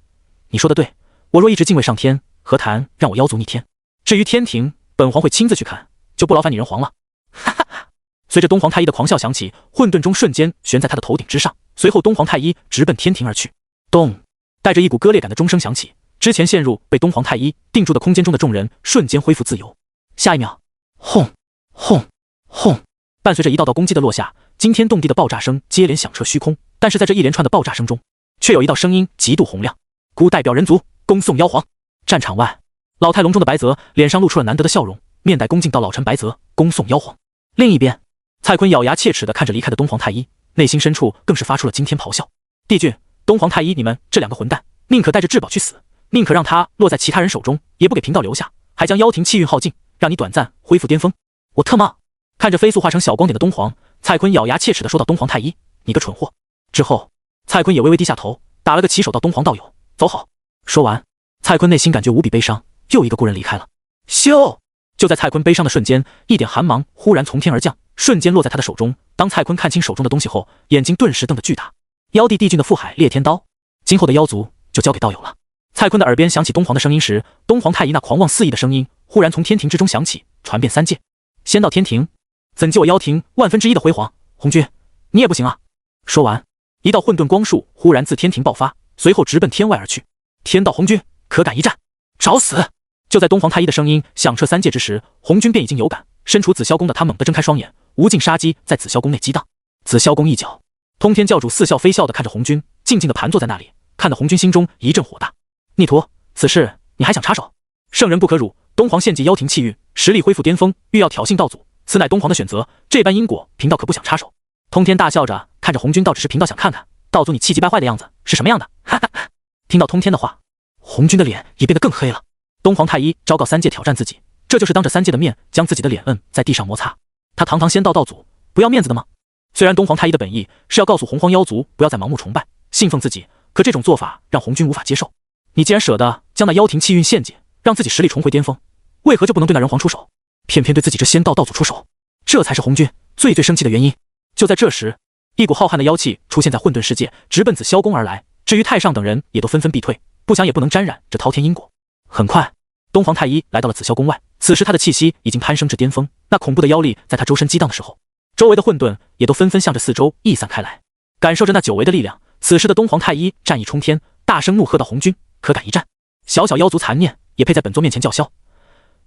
你说的对，我若一直敬畏上天，何谈让我妖族逆天？至于天庭，本皇会亲自去看，就不劳烦你人皇了。”哈哈哈！随着东皇太一的狂笑响起，混沌中瞬间悬在他的头顶之上，随后东皇太一直奔天庭而去。咚！带着一股割裂感的钟声响起，之前陷入被东皇太一定住的空间中的众人瞬间恢复自由。下一秒，轰轰轰，伴随着一道道攻击的落下，惊天动地的爆炸声接连响彻虚空。但是在这一连串的爆炸声中，却有一道声音极度洪亮：“孤代表人族恭送妖皇。”战场外，老态龙钟的白泽脸上露出了难得的笑容，面带恭敬道：“老臣白泽恭送妖皇。”另一边，蔡坤咬牙切齿地看着离开的东皇太一，内心深处更是发出了惊天咆哮：“帝俊，东皇太一，你们这两个混蛋，宁可带着至宝去死，宁可让他落在其他人手中，也不给贫道留下，还将妖庭气运耗尽，让你短暂恢复巅峰。我特么！”看着飞速化成小光点的东皇，蔡坤咬牙切齿地说道：“东皇太一，你个蠢货！”之后，蔡坤也微微低下头，打了个起手道：“东皇道友，走好。”说完，蔡坤内心感觉无比悲伤，又一个故人离开了。咻！就在蔡坤悲伤的瞬间，一点寒芒忽然从天而降，瞬间落在他的手中。当蔡坤看清手中的东西后，眼睛顿时瞪得巨大。妖帝帝俊的覆海裂天刀，今后的妖族就交给道友了。蔡坤的耳边响起东皇的声音时，东皇太一那狂妄肆意的声音忽然从天庭之中响起，传遍三界。仙道天庭，怎及我妖庭1/1的辉煌？红军，你也不行啊！说完，一道混沌光束忽然自天庭爆发，随后直奔天外而去。天道红军，可敢一战？找死！就在东皇太一的声音响彻三界之时，红军便已经有感，身处紫霄宫的他猛地睁开双眼，无尽杀机在紫霄宫内激荡。紫霄宫一角，通天教主似笑非笑地看着红军，静静地盘坐在那里，看得红军心中一阵火大。逆徒，此事你还想插手？圣人不可辱，东皇献祭妖庭气运，实力恢复巅峰，欲要挑衅道祖，此乃东皇的选择，这般因果，贫道可不想插手。通天大笑着看着红军道：“只是贫道想看看道祖你气急败坏的样子是什么样的。”哈哈哈！听到通天的话，红军的脸也变得更黑了。东皇太一昭告三界挑战自己，这就是当着三界的面将自己的脸摁在地上摩擦。他堂堂仙道道祖，不要面子的吗？虽然东皇太一的本意是要告诉洪荒妖族不要再盲目崇拜信奉自己，可这种做法让红军无法接受。你既然舍得将那妖庭气运献祭，让自己实力重回巅峰，为何就不能对那人皇出手？偏偏对自己这仙道道祖出手，这才是红军最生气的原因。就在这时，一股浩瀚的妖气出现在混沌世界，直奔紫霄宫而来。至于太上等人也都纷纷避退，不想也不能沾染这滔天因果。很快，东皇太一来到了紫霄宫外，此时他的气息已经攀升至巅峰，那恐怖的妖力在他周身激荡的时候，周围的混沌也都纷纷向着四周溢散开来。感受着那久违的力量，此时的东皇太一战意冲天，大声怒喝道：“红军，可敢一战？小小妖族残念也配在本座面前叫嚣？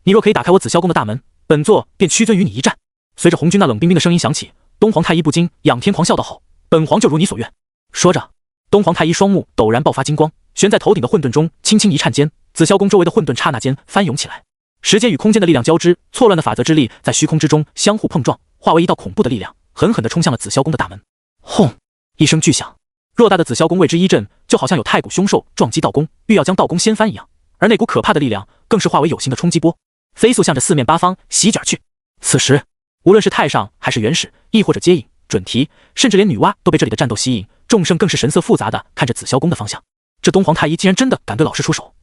你若可以打开我紫霄宫的大门，本座便屈尊与你一战。”随着红军那冷冰冰的声音响起，东皇太一不禁仰天狂笑道：“好，本皇就如你所愿。”说着，东皇太一双目陡然爆发金光，悬在头顶的混沌中轻轻一颤间，紫霄宫周围的混沌刹那间翻涌起来，时间与空间的力量交织，错乱的法则之力在虚空之中相互碰撞，化为一道恐怖的力量，狠狠地冲向了紫霄宫的大门。轰！一声巨响，偌大的紫霄宫为之一震，就好像有太古凶兽撞击道宫，欲要将道宫掀翻一样。而那股可怕的力量更是化为有形的冲击波，飞速向着四面八方席卷而去。此时，无论是太上还是元始，亦或者接引、准提，甚至连女娲都被这里的战斗吸引，众生更是神色复杂的看着紫霄宫的方向。这东皇太一竟然真的敢对老师出手，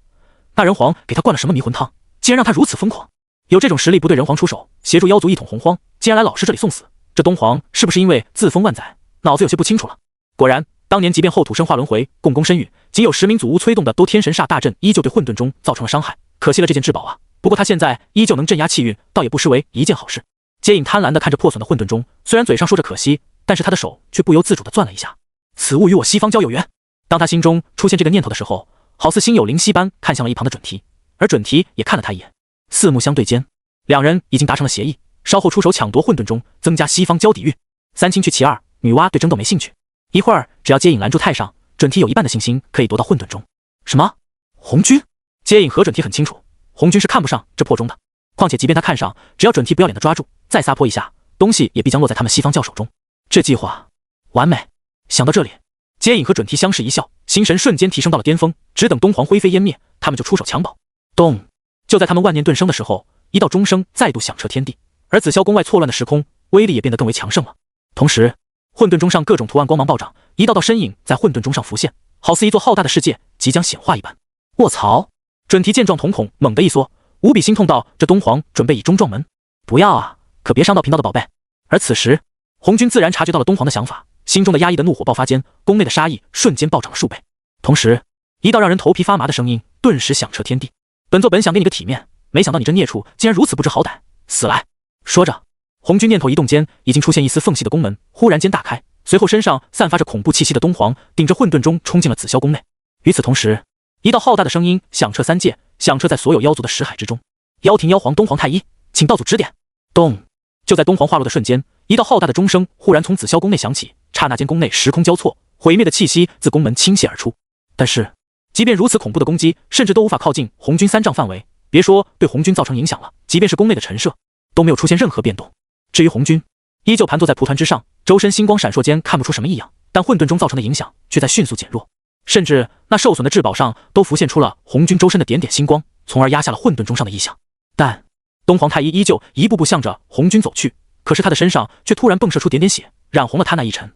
那人皇给他灌了什么迷魂汤，竟然让他如此疯狂？有这种实力不对人皇出手，协助妖族一统洪荒，竟然来老师这里送死，这东皇是不是因为自封万载，脑子有些不清楚了？果然，当年即便后土生化轮回，共工身陨，仅有10名祖屋催动的多天神煞大阵，依旧对混沌中造成了伤害，可惜了这件至宝啊！不过他现在依旧能镇压气运，倒也不失为一件好事。接引贪婪地看着破损的混沌中，虽然嘴上说着可惜，但是他的手却不由自主地攥了一下。此物与我西方交有缘。当他心中出现这个念头的时候，好似心有灵犀般看向了一旁的准提，而准提也看了他一眼，四目相对间，两人已经达成了协议，稍后出手抢夺混沌中，增加西方交底蕴。三清去其二，女娲对争斗没兴趣，一会儿只要接引拦住太上，准提有一半的信心可以夺到混沌中。什么？红军？接引和准提很清楚，红军是看不上这破钟的。况且即便他看上，只要准提不要脸的抓住，再撒泼一下，东西也必将落在他们西方教手中。这计划完美。想到这里，接引和准提相视一笑，心神瞬间提升到了巅峰，只等东皇灰飞烟灭，他们就出手强保。咚！就在他们万念顿生的时候，一道钟声再度响彻天地，而紫霄宫外错乱的时空威力也变得更为强盛了。同时，混沌钟上各种图案光芒暴涨，一道道身影在混沌钟上浮现，好似一座浩大的世界即将显化一般。卧槽！准提见状瞳孔猛地一缩，无比心痛道：这东皇准备以钟撞门，不要啊，可别伤到贫道的宝贝。而此时，红军自然察觉到了东皇的想法，心中的压抑的怒火爆发间，宫内的杀意瞬间暴涨了数倍。同时，一道让人头皮发麻的声音顿时响彻天地：本座本想给你个体面，没想到你这孽畜竟然如此不知好歹，死来！说着，红军念头一动间，已经出现一丝缝隙的宫门忽然间大开，随后身上散发着恐怖气息的东皇顶着混沌中冲进了紫霄宫内。与此同时，一道浩大的声音响彻三界，响彻在所有妖族的识海之中：妖庭妖皇东皇太一，请道祖指点。咚！就在东皇化落的瞬间，一道浩大的钟声忽然从紫霄宫内响起，刹那间宫内时空交错，毁灭的气息自宫门倾泻而出。但是，即便如此恐怖的攻击，甚至都无法靠近红军3丈范围，别说对红军造成影响了，即便是宫内的陈设都没有出现任何变动。至于红军，依旧盘坐在蒲团之上，周身星光闪烁间看不出什么异样，但混沌中造成的影响却在迅速减弱，甚至那受损的至宝上都浮现出了红军周身的点点星光，从而压下了混沌中上的异象。但东皇太一依旧一步步向着红军走去，可是他的身上却突然迸射出点点血，染红了他那一尘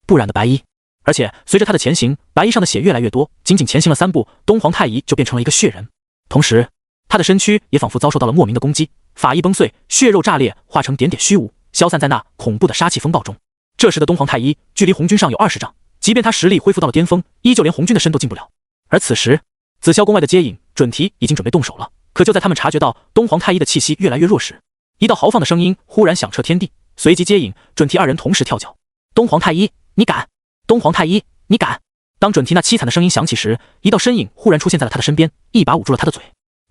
不染的白衣。而且随着他的前行，白衣上的血越来越多，仅仅前行了3步，东皇太一就变成了一个血人。同时，他的身躯也仿佛遭受到了莫名的攻击，法衣崩碎，血肉炸裂，化成点点虚无，消散在那恐怖的杀气风暴中。这时的东皇太一距离红军尚有20丈，即便他实力恢复到了巅峰，依旧连红军的身都进不了。而此时，紫霄宫外的接引准提已经准备动手了，可就在他们察觉到东皇太一的气息越来越弱时，一道豪放的声音忽然响彻天地，随即接引准提2人同时跳脚。东皇太一，你敢！东皇太一，你敢！当准提那凄惨的声音响起时，一道身影忽然出现在了他的身边，一把捂住了他的嘴。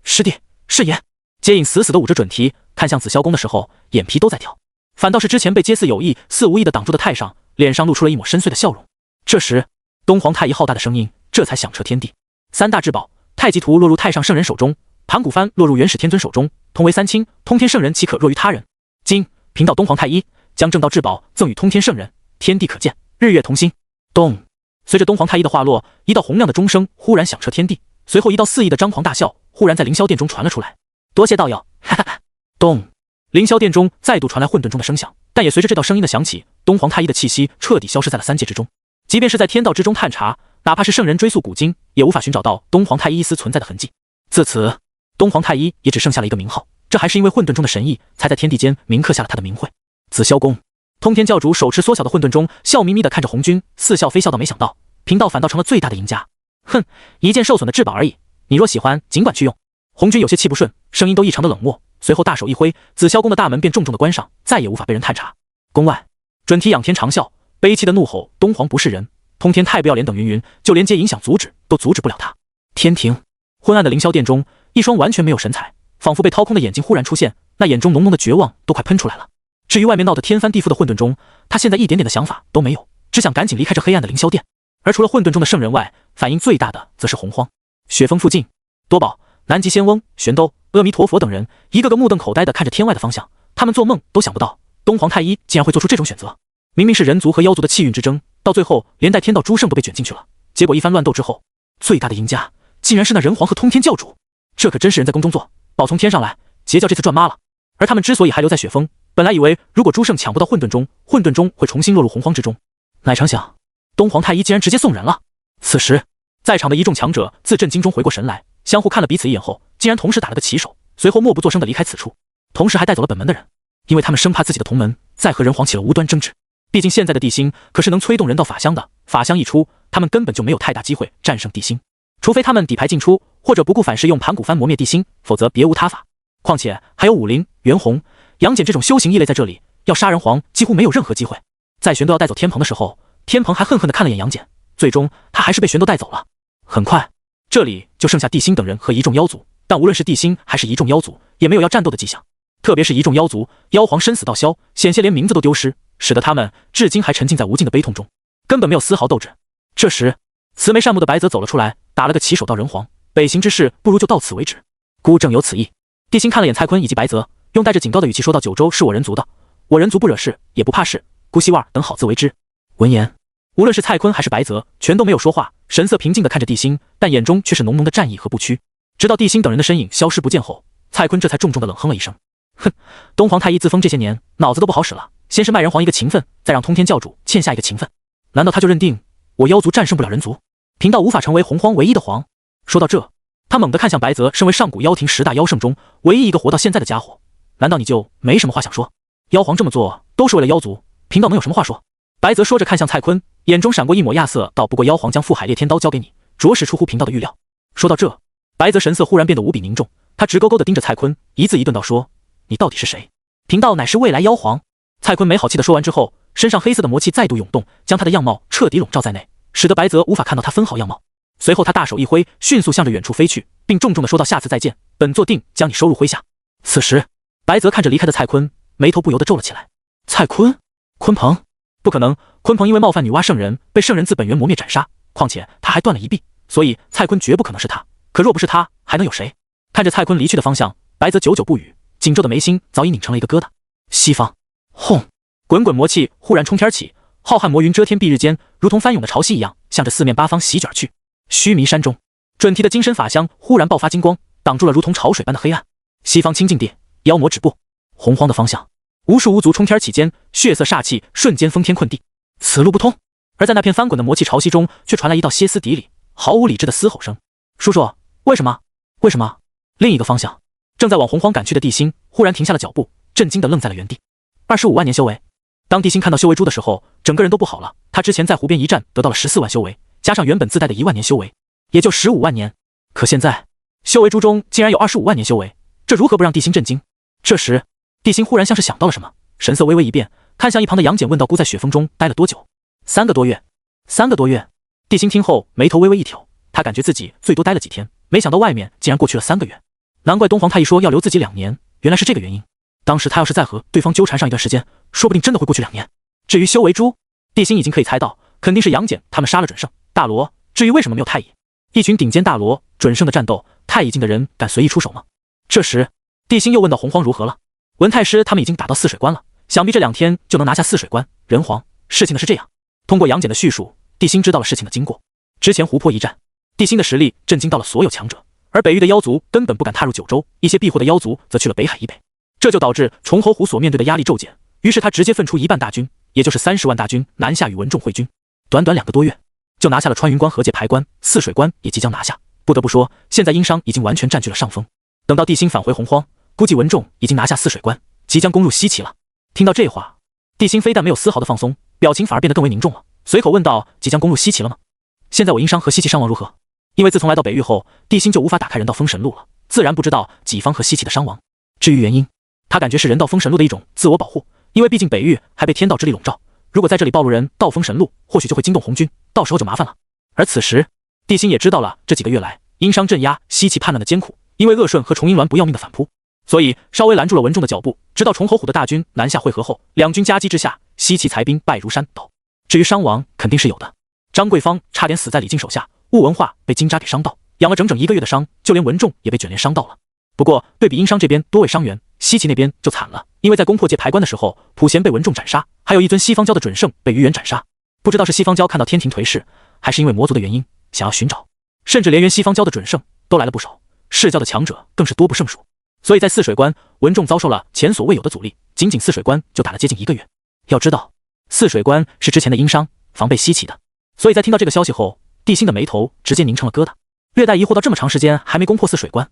师弟，是爷！接引死死地捂着准提，看向紫霄宫的时候，眼皮都在跳。反倒是之前被皆似有意似无意地挡住的太上，脸上露出了一抹深邃的笑容。这时，东皇太一浩大的声音这才响彻天地。3大至宝，太极图落入太上圣人手中，盘古幡落入元始天尊手中，同为3清，通天圣人岂可弱于他人？今贫道东皇太一将正道至宝赠与通天圣人，天地可见，日月同心。咚！随着东皇太一的话落，一道洪亮的钟声忽然响彻天地，随后一道肆意的张狂大笑忽然在凌霄殿中传了出来。多谢道友，哈哈哈！咚！凌霄殿中再度传来混沌中的声响，但也随着这道声音的响起，东皇太一的气息彻底消失在了3界之中。即便是在天道之中探查，哪怕是圣人追溯古今，也无法寻找到东皇太一一丝存在的痕迹。自此，东皇太一也只剩下了一个名号，这还是因为混沌中的神意，才在天地间铭刻下了他的名讳——紫霄宫。通天教主手持缩小的混沌中，笑眯眯地看着红军，似笑非笑道：“没想到贫道反倒成了最大的赢家。哼，一件受损的至宝而已，你若喜欢，尽管去用。”红军有些气不顺，声音都异常的冷漠，随后大手一挥，紫霄宫的大门便重重的关上，再也无法被人探查。宫外，准提仰天长啸，悲戚的怒吼：“东皇不是人，通天太不要脸等云云，就连接影响阻止都阻止不了他。”天庭昏暗的凌霄殿中，一双完全没有神采，仿佛被掏空的眼睛忽然出现，那眼中浓浓的绝望都快喷出来了。至于外面闹得天翻地覆的混沌中，他现在一点点的想法都没有，只想赶紧离开这黑暗的凌霄殿。而除了混沌中的圣人外，反应最大的则是洪荒。雪峰附近，多宝、南极仙翁、玄兜、阿弥陀佛等人一个个目瞪口呆地看着天外的方向，他们做梦都想不到东皇太一竟然会做出这种选择。明明是人族和妖族的气运之争，到最后连带天道诸圣都被卷进去了，结果一番乱斗之后，最大的赢家竟然是那人皇和通天教主，这可真是人在宫中坐，宝从天上来，截教这次赚妈了。而他们之所以还留在雪峰，本来以为如果诸圣抢不到混沌中，混沌中会重新落入洪荒之中，哪成想东皇太一竟然直接送人了。此时在场的一众强者自震惊中回过神来，相互看了彼此一眼后，竟然同时打了个旗手，随后默不作声地离开此处，同时还带走了本门的人，因为他们生怕自己的同门再和人皇起了无端争执。毕竟现在的地心可是能催动人道法相的，法相一出，他们根本就没有太大机会战胜地心，除非他们底牌尽出，或者不顾反噬用盘古幡磨灭地心，否则别无他法。况且还有武林、袁弘、杨戬这种修行异类在这里，要杀人皇几乎没有任何机会。在玄斗要带走天蓬的时候，天蓬还恨恨地看了眼杨戬，最终他还是被玄斗带走了。很快，这里就剩下地心等人和一众妖族，但无论是地心还是一众妖族，也没有要战斗的迹象。特别是一众妖族，妖皇身死道消，险些连名字都丢失，使得他们至今还沉浸在无尽的悲痛中，根本没有丝毫斗志。这时，慈眉善目的白泽走了出来，打了个旗手道：“人皇，北行之事不如就到此为止。孤正有此意。”地心看了眼蔡坤以及白泽，用带着警告的语气说道：“九州是我人族的，我人族不惹事，也不怕事，孤希望等好自为之。”闻言，无论是蔡坤还是白泽，全都没有说话，神色平静地看着地心，但眼中却是浓浓的战意和不屈。直到地心等人的身影消失不见后，蔡坤这才重重地冷哼了一声：“哼，东皇太一自封这些年，脑子都不好使了。先是卖人皇一个情分，再让通天教主欠下一个情分，难道他就认定我妖族战胜不了人族，贫道无法成为洪荒唯一的皇？”说到这，他猛地看向白泽，身为上古妖庭10大妖圣中唯一一个活到现在的家伙，难道你就没什么话想说？妖皇这么做都是为了妖族，贫道能有什么话说？白泽说着看向蔡坤，眼中闪过一抹亚色，道：“不过妖皇将覆海裂天刀交给你，着实出乎贫道的预料。”说到这，白泽神色忽然变得无比凝重，他直勾勾地盯着蔡坤，一字一顿道：“说，你到底是谁？”“贫道乃是未来妖皇。”蔡坤没好气地说完之后，身上黑色的魔气再度涌动，将他的样貌彻底笼罩在内，使得白泽无法看到他分毫样貌。随后他大手一挥，迅速向着远处飞去，并重重地说道：“下次再见，本座定将你收入麾下。”此时，白泽看着离开的蔡坤，眉头不由得皱了起来。蔡坤？鲲鹏？不可能，鲲鹏因为冒犯女娲圣人，被圣人自本源磨灭斩杀，况且他还断了一臂，所以蔡坤绝不可能是他。可若不是他，还能有谁？看着蔡坤离去的方向，白泽久久不语，紧皱的眉心早已拧成了一个疙瘩。西方，轰！滚滚魔气忽然冲天起，浩瀚魔云遮天蔽日间，如同翻涌的潮汐一样，向着四面八方席卷而去。须弥山中，准提的金身法相忽然爆发金光，挡住了如同潮水般的黑暗。西方清净地，妖魔止步。洪荒的方向，无数巫族冲天起间，血色煞气瞬间封天困地，此路不通。而在那片翻滚的魔气潮汐中，却传来一道歇斯底里、毫无理智的嘶吼声：“叔叔，为什么？为什么？”另一个方向，正在往洪荒赶去的地心忽然停下了脚步，震惊地愣在了原地。25万年修为。当地心看到修为珠的时候，整个人都不好了。他之前在湖边一战得到了14万修为，加上原本自带的1万年修为，也就15万年。可现在，修为珠中竟然有25万年修为，这如何不让地心震惊？这时，地心忽然像是想到了什么，神色微微一变，看向一旁的杨戬，问道：“姑在雪峰中待了多久？”3个多月。3个多月。地心听后眉头微微一挑，他感觉自己最多待了几天，没想到外面竟然过去了3个月。难怪东皇太一说要留自己2年，原来是这个原因。当时他要是再和对方纠缠上一段时间，说不定真的会过去2年。至于修为珠，地心已经可以猜到，肯定是杨戬他们杀了准圣、大罗。至于为什么没有太乙，一群顶尖大罗、准圣的战斗，太乙境的人敢随意出手吗？这时，地心又问到洪荒如何了。文太师他们已经打到泗水关了，想必这2天就能拿下泗水关。人皇，事情的是这样。通过杨戬的叙述，地心知道了事情的经过。之前湖泊一战，地心的实力震惊到了所有强者，而北域的妖族根本不敢踏入九州，一些避讳的妖族则去了北海以北，这就导致崇侯虎所面对的压力骤减。于是他直接分出1半大军，也就是30万大军南下与文仲会军，短短2个多月就拿下了穿云关和界牌关，泗水关也即将拿下。不得不说，现在殷商已经完全占据了上风。等到地心返回洪荒，估计文仲已经拿下泗水关，即将攻入西岐了。听到这话，地心非但没有丝毫的放松，表情反而变得更为凝重了，随口问道：“即将攻入西岐了吗？现在我殷商和西岐伤亡如何？”因为自从来到北域后，地心就无法打开人道封神路了，自然不知道己方和西岐的伤亡。至于原因，他感觉是人道封神路的一种自我保护，因为毕竟北域还被天道之力笼罩，如果在这里暴露人道封神路，或许就会惊动红军，到时候就麻烦了。而此时，地心也知道了这几个月来殷商镇压西岐叛乱的艰苦，因为鄂顺和崇英鸾不要命的反扑，所以稍微拦住了文仲的脚步，直到崇侯虎的大军南下会合后，两军夹击之下，西岐残兵败如山倒。至于伤亡，肯定是有的。张桂芳差点死在李靖手下，雾文化被金吒给伤到，养了整整1个月的伤，就连文仲也被卷帘伤到了。不过对比殷商这边多位伤员，西岐那边就惨了，因为在攻破界牌关的时候，普贤被文仲斩杀，还有一尊西方蛟的准圣被于元斩杀。不知道是西方蛟看到天庭颓势，还是因为魔族的原因，想要寻找，甚至连原西方蛟的准圣都来了不少，释教的强者更是多不胜数。所以在泗水关，文仲遭受了前所未有的阻力，仅仅泗水关就打了接近1个月。要知道，泗水关是之前的殷商防备西岐的，所以在听到这个消息后，地心的眉头直接拧成了疙瘩，略带疑惑到这么长时间还没攻破泗水关，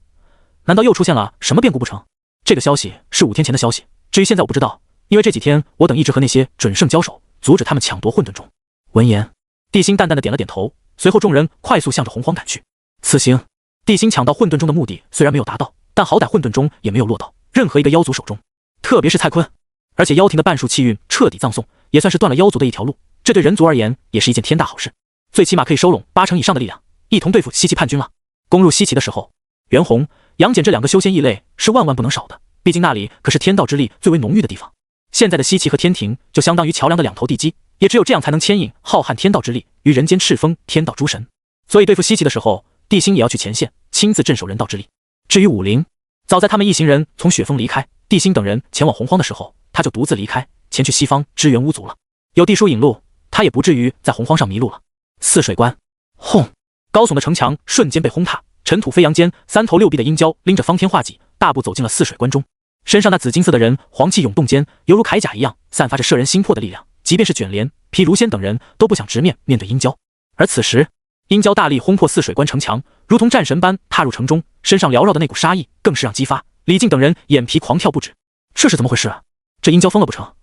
难道又出现了什么变故不成？这个消息是5天前的消息，至于现在我不知道，因为这几天我等一直和那些准圣交手，阻止他们抢夺混沌钟。闻言，地心淡淡的点了点头，随后众人快速向着洪荒赶去。此行，地心抢到混沌钟的目的虽然没有达到，但好歹混沌钟也没有落到任何一个妖族手中，特别是蔡坤，而且妖庭的半数气运彻底葬送，也算是断了妖族的一条路，这对人族而言也是一件天大好事，最起码可以收拢80%以上的力量，一同对付西岐叛军了。攻入西岐的时候，袁弘、杨戬这2个修仙异类是万万不能少的，毕竟那里可是天道之力最为浓郁的地方。现在的西岐和天庭就相当于桥梁的2头地基，也只有这样才能牵引浩瀚天道之力于人间敕封天道诸神。所以对付西岐的时候，地心也要去前线亲自镇守人道之力。至于武陵，早在他们一行人从雪峰离开，地心等人前往洪荒的时候，他就独自离开，前去西方支援巫族了。有地书引路，他也不至于在洪荒上迷路了。泗水关，轰！高耸的城墙瞬间被轰塌，尘土飞扬间，3头6臂的鹰蛟拎着方天画戟，大步走进了泗水关中。身上那紫金色的人黄气涌动间，犹如铠甲一样，散发着摄人心魄的力量。即便是卷帘、毗如仙等人都不想直面对鹰蛟。而此时，鹰蛟大力轰破泗水关城墙，如同战神般踏入城中，身上缭绕的那股杀意更是让姬发、李靖等人眼皮狂跳不止。这是怎么回事？这鹰蛟疯了不成？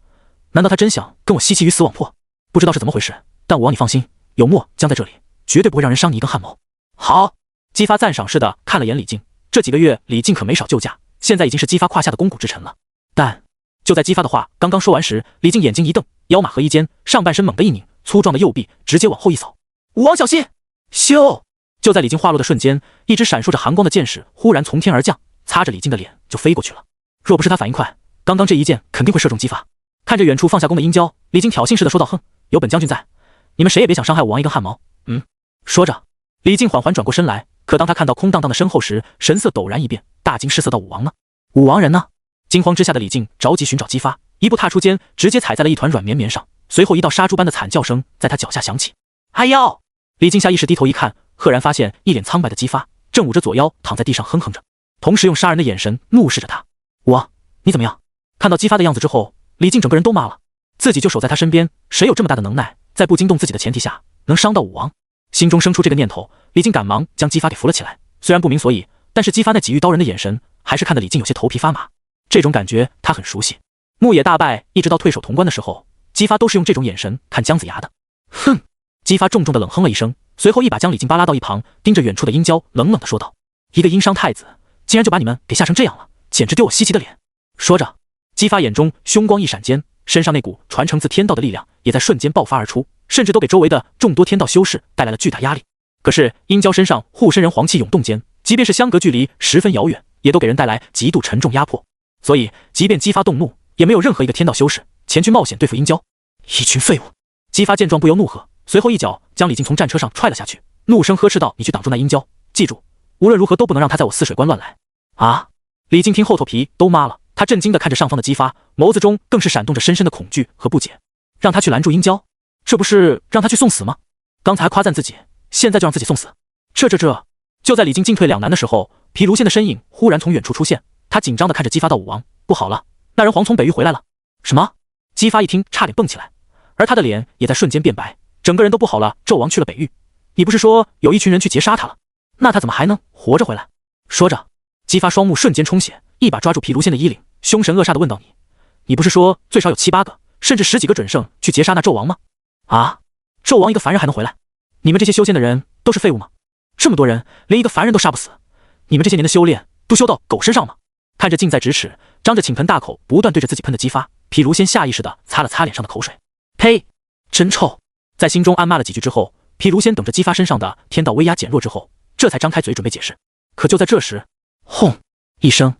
难道他真想跟我西岐鱼死网破？不知道是怎么回事，但我望你放心，有墨将在这里，绝对不会让人伤你一根汗毛。好，姬发赞赏似的看了眼李靖，这几个月李靖可没少救驾，现在已经是姬发胯下的肱骨之臣了。但就在姬发的话刚刚说完时，李靖眼睛一瞪，腰马合一间，上半身猛地一拧，粗壮的右臂直接往后一扫。武王小心！咻！就在李靖话落的瞬间，一只闪烁着寒光的箭矢忽然从天而降，擦着李靖的脸就飞过去了。若不是他反应快，刚刚这一箭肯定会射中姬发。看着远处放下弓的鹰蛟，李靖挑衅似的说道：“哼，有本将军在，你们谁也别想伤害武王一根汗毛。”说着，李靖缓缓转过身来，可当他看到空荡荡的身后时，神色陡然一变，大惊失色道：“武王呢？武王人呢？”惊慌之下的李靖着急寻找姬发，一步踏出间，直接踩在了一团软绵绵上，随后一道杀猪般的惨叫声在他脚下响起。哎呦！李靖下意识低头一看，赫然发现一脸苍白的姬发正捂着左腰躺在地上哼哼着，同时用杀人的眼神怒视着他。武王，你怎么样？看到姬发的样子之后，李靖整个人都麻了，自己就守在他身边，谁有这么大的能耐，在不惊动自己的前提下，能伤到武王。心中生出这个念头，李靖赶忙将姬发给扶了起来。虽然不明所以，但是姬发那几遇刀人的眼神，还是看得李靖有些头皮发麻。这种感觉他很熟悉。牧野大败一直到退守潼关的时候，姬发都是用这种眼神看姜子牙的。哼！姬发重重的冷哼了一声，随后一把将李靖扒拉到一旁，盯着远处的殷郊，冷冷的说道：“一个殷商太子，竟然就把你们给吓成这样了，简直丢我西岐的脸！”说着，姬发眼中凶光一闪间，身上那股传承自天道的力量也在瞬间爆发而出，甚至都给周围的众多天道修士带来了巨大压力。可是殷郊身上护身人黄气涌动间，即便是相隔距离十分遥远，也都给人带来极度沉重压迫。所以，即便姬发动怒，也没有任何一个天道修士前去冒险对付殷郊。一群废物！姬发见状不由怒喝，随后一脚将李靖从战车上踹了下去，怒声呵斥道：“你去挡住那殷郊，记住，无论如何都不能让他在我泗水关乱来。”啊！李靖听后头皮都麻了，他震惊地看着上方的姬发，眸子中更是闪动着深深的恐惧和不解。让他去拦住殷郊，这不是让他去送死吗？刚才还夸赞自己，现在就让自己送死？这……就在李靖进退两难的时候，毗卢仙的身影忽然从远处出现，他紧张地看着姬发道：“武王，不好了，那人黄从北域回来了。”什么？姬发一听差点蹦起来，而他的脸也在瞬间变白，整个人都不好了。纣王去了北域，你不是说有一群人去劫杀他了？那他怎么还能活着回来？说着，姬发双目瞬间充血，一把抓住毗卢仙的衣领，凶神恶煞地问道：“你不是说最少有7、8个，甚至10几个准圣去劫杀那纣王吗？啊，纣王一个凡人还能回来？你们这些修仙的人都是废物吗？这么多人，连一个凡人都杀不死，你们这些年的修炼都修到狗身上吗？”看着近在咫尺，张着倾盆大口不断对着自己喷的姬发，毗卢仙下意识地擦了擦脸上的口水。呸！真臭！在心中暗骂了几句之后，毗卢仙等着姬发身上的天道威压减弱之后，这才张开嘴准备解释。可就在这时，轰一声，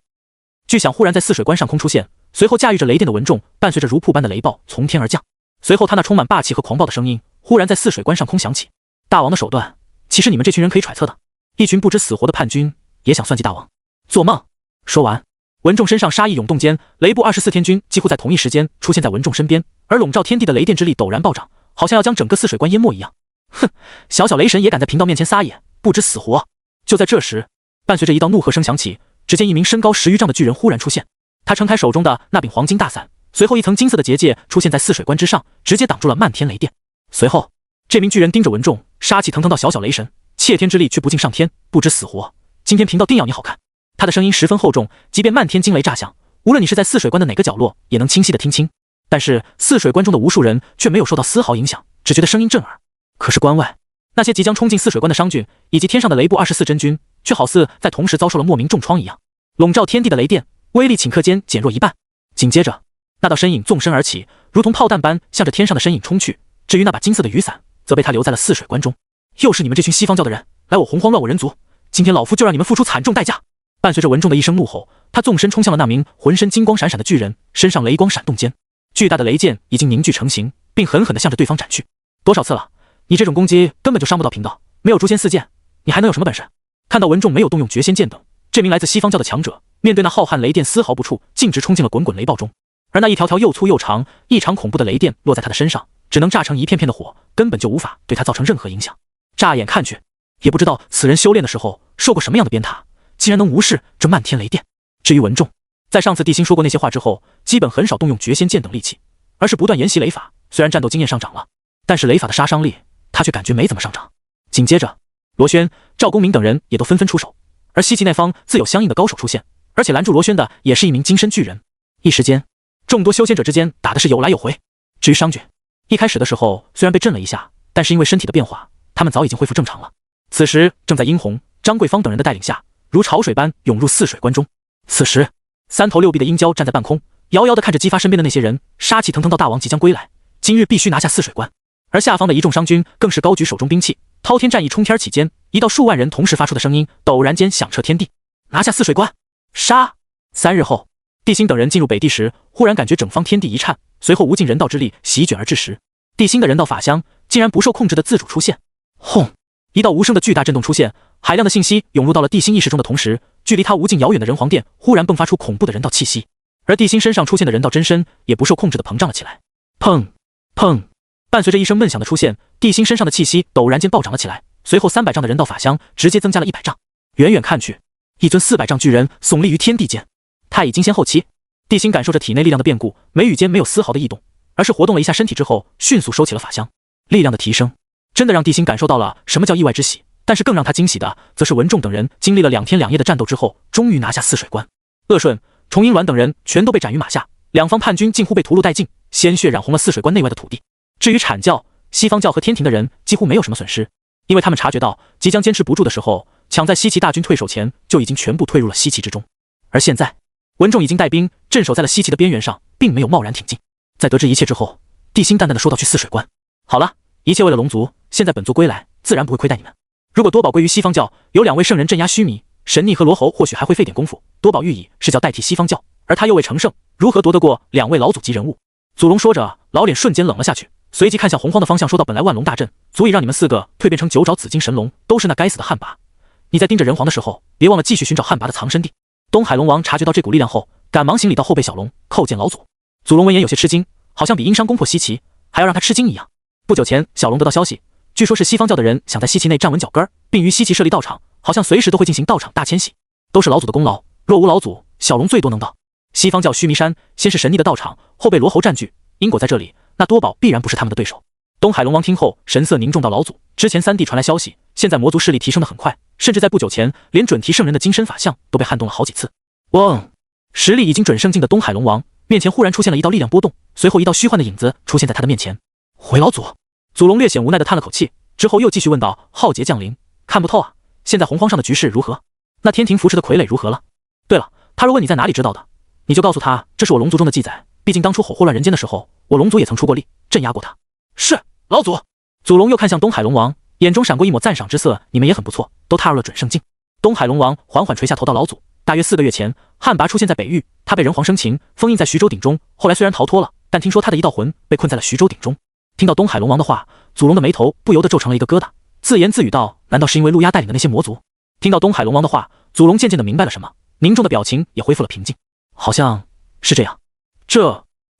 巨响忽然在泗水关上空出现，随后驾驭着雷电的文仲伴随着如瀑般的雷暴从天而降，随后他那充满霸气和狂暴的声音忽然在泗水关上空响起：“大王的手段，其实你们这群人可以揣测的。一群不知死活的叛军也想算计大王，做梦！”说完，文仲身上杀意涌动间，雷部24天军几乎在同一时间出现在文仲身边，而笼罩天地的雷电之力陡然暴涨，好像要将整个泗水关淹没一样。哼，小小雷神也敢在贫道面前撒野，不知死活！就在这时，伴随着一道怒喝声响起，只见一名身高10余丈的巨人忽然出现，他撑开手中的那柄黄金大伞，随后一层金色的结界出现在泗水关之上，直接挡住了漫天雷电。随后，这名巨人盯着文仲，杀气腾腾到小小雷神，窃天之力却不尽上天，不知死活！今天贫道定要你好看！他的声音十分厚重，即便漫天惊雷炸响，无论你是在泗水关的哪个角落，也能清晰的听清。但是泗水关中的无数人却没有受到丝毫影响，只觉得声音震耳。可是关外那些即将冲进泗水关的商郡以及天上的雷部24真军，却好似在同时遭受了莫名重创一样，笼罩天地的雷电威力顷刻间减弱一半。紧接着，那道身影纵身而起，如同炮弹般向着天上的身影冲去。至于那把金色的雨伞，则被他留在了泗水关中。又是你们这群西方教的人来我洪荒乱我人族，今天老夫就让你们付出惨重代价！伴随着文仲的一声怒吼，他纵身冲向了那名浑身金光闪闪的巨人，身上雷光闪动间，巨大的雷剑已经凝聚成型，并狠狠地向着对方斩去。多少次了？你这种攻击根本就伤不到贫道，没有诛仙4剑，你还能有什么本事？看到文仲没有动用绝仙剑等，这名来自西方教的强者面对那浩瀚雷电丝毫不触，径直冲进了滚滚雷暴中。而那一条条又粗又长、异常恐怖的雷电落在他的身上，只能炸成一片片的火，根本就无法对他造成任何影响。乍眼看去，也不知道此人修炼的时候受过什么样的鞭挞，竟然能无视这漫天雷电。至于文仲，在上次地心说过那些话之后，基本很少动用绝仙剑等利器，而是不断研习雷法。虽然战斗经验上涨了，但是雷法的杀伤力他却感觉没怎么上涨。紧接着，罗轩、赵公明等人也都纷纷出手，而西岐那方自有相应的高手出现，而且拦住罗轩的也是一名金身巨人。一时间，众多修仙者之间打的是有来有回。至于商郡，一开始的时候虽然被震了一下，但是因为身体的变化，他们早已经恢复正常了。此时正在殷红、张桂芳等人的带领下，如潮水般涌入泗水关中。此时，3头6臂的殷郊站在半空，遥遥地看着姬发身边的那些人，杀气腾腾到大王即将归来，今日必须拿下泗水关。而下方的一众商军更是高举手中兵器，滔天战意冲天起间，一道数万人同时发出的声音陡然间响彻天地：拿下泗水关！杀！3日后，地心等人进入北地时，忽然感觉整方天地一颤，随后无尽人道之力席卷而至时，地心的人道法相竟然不受控制的自主出现。轰！一道无声的巨大震动出现，海量的信息涌入到了地心意识中的同时，距离他无尽遥远的人皇殿忽然迸发出恐怖的人道气息，而地心身上出现的人道真身也不受控制的膨胀了起来。砰砰！伴随着一声闷响的出现，地心身上的气息陡然间暴涨了起来，随后300丈的人道法相直接增加了100丈。远远看去，一尊400丈巨人耸立于天地间。他已经先后期，地心感受着体内力量的变故，眉宇间没有丝毫的异动，而是活动了一下身体之后，迅速收起了法相。力量的提升真的让地心感受到了什么叫意外之喜，但是更让他惊喜的，则是文仲等人经历了2天2夜的战斗之后，终于拿下泗水关。鄂顺、崇英鸾等人全都被斩于马下，两方叛军近乎被屠戮殆尽，鲜血染红了泗水关内外的土地。至于阐教、西方教和天庭的人，几乎没有什么损失，因为他们察觉到即将坚持不住的时候，抢在西岐大军退守前就已经全部退入了西岐之中。而现在，文仲已经带兵镇守在了西岐的边缘上，并没有贸然挺进。在得知一切之后，地心淡淡的说道：“去泗水关，好了，一切为了龙族，现在本座归来，自然不会亏待你们。如果多宝归于西方教，有2位圣人镇压须弥、神逆和罗侯，或许还会费点功夫。多宝欲以是教代替西方教，而他又未成圣，如何夺得过2位老祖级人物？”祖龙说着，老脸瞬间冷了下去，随即看向洪荒的方向，说道：“本来万龙大阵足以让你们4个蜕变成9爪紫金神龙，都是那该死的旱魃。你在盯着人皇的时候，别忘了继续寻找旱魃的藏身地。”东海龙王察觉到这股力量后，赶忙行礼到后背小龙叩见老祖。祖龙闻言有些吃惊，好像比殷商攻破西岐还要让他吃惊一样。不久前，小龙得到消息，据说是西方教的人想在西岐内站稳脚跟，并于西岐设立道场，好像随时都会进行道场大迁徙，都是老祖的功劳。若无老祖，小龙最多能到。西方教须弥山先是神逆的道场，后被罗侯占据，因果在这里，那多宝必然不是他们的对手。东海龙王听后神色凝重道：“老祖，之前3地传来消息，现在魔族势力提升得很快，甚至在不久前，连准提圣人的金身法相都被撼动了好几次。”嗡！实力已经准圣境的东海龙王面前忽然出现了一道力量波动，随后一道虚幻的影子出现在他的面前。回老祖！祖龙略显无奈地叹了口气，之后又继续问道：“浩劫降临，看不透啊！现在洪荒上的局势如何？那天庭扶持的傀儡如何了？对了，他若问你在哪里知道的，你就告诉他，这是我龙族中的记载。毕竟当初火乱人间的时候，我龙族也曾出过力，镇压过他。”是老祖。祖龙又看向东海龙王，眼中闪过一抹赞赏之色：“你们也很不错，都踏入了准圣境。”东海龙王缓缓垂下头道：“老祖，大约4个月前，旱魃出现在北域，他被人皇生擒，封印在徐州鼎中。后来虽然逃脱了，但听说他的一道魂被困在了徐州鼎中。”听到东海龙王的话，祖龙的眉头不由得皱成了一个疙瘩，自言自语道：“难道是因为陆压带领的那些魔族？”听到东海龙王的话，祖龙渐渐的明白了什么，凝重的表情也恢复了平静。好像是这样。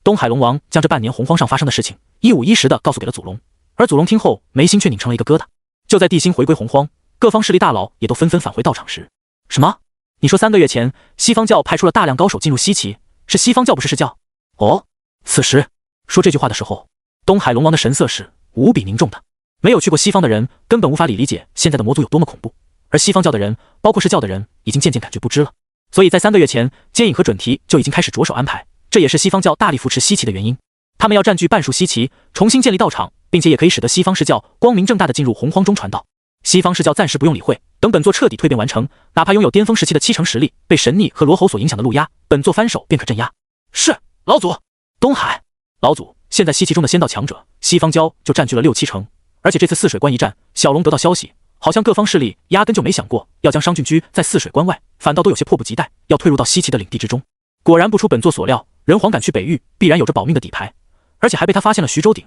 东海龙王将这半年洪荒上发生的事情一五一十的告诉给了祖龙，而祖龙听后眉心却拧成了一个疙瘩。就在地心回归洪荒，各方势力大佬也都纷纷返回道场时，什么？你说3个月前西方教派出了大量高手进入西岐，是西方教不是释教？哦，此时说这句话的时候，东海龙王的神色是无比凝重的。没有去过西方的人根本无法理解现在的魔族有多么恐怖，而西方教的人，包括释教的人，已经渐渐感觉不知了。所以在3个月前，接引和准提就已经开始着手安排，这也是西方教大力扶持西岐的原因。他们要占据半数西岐，重新建立道场，并且也可以使得西方释教光明正大的进入洪荒中传道。西方释教暂时不用理会，等本座彻底蜕变完成，哪怕拥有巅峰时期的70%实力，被神逆和罗侯所影响的陆压，本座翻手便可镇压。是老祖。东海老祖，现在西岐中的仙道强者，西方教就占据了6、7成，而且这次泗水关一战，小龙得到消息，好像各方势力压根就没想过要将商郡居在泗水关外，反倒都有些迫不及待要退入到西岐的领地之中。果然不出本座所料，人皇赶去北域，必然有着保命的底牌，而且还被他发现了徐州鼎，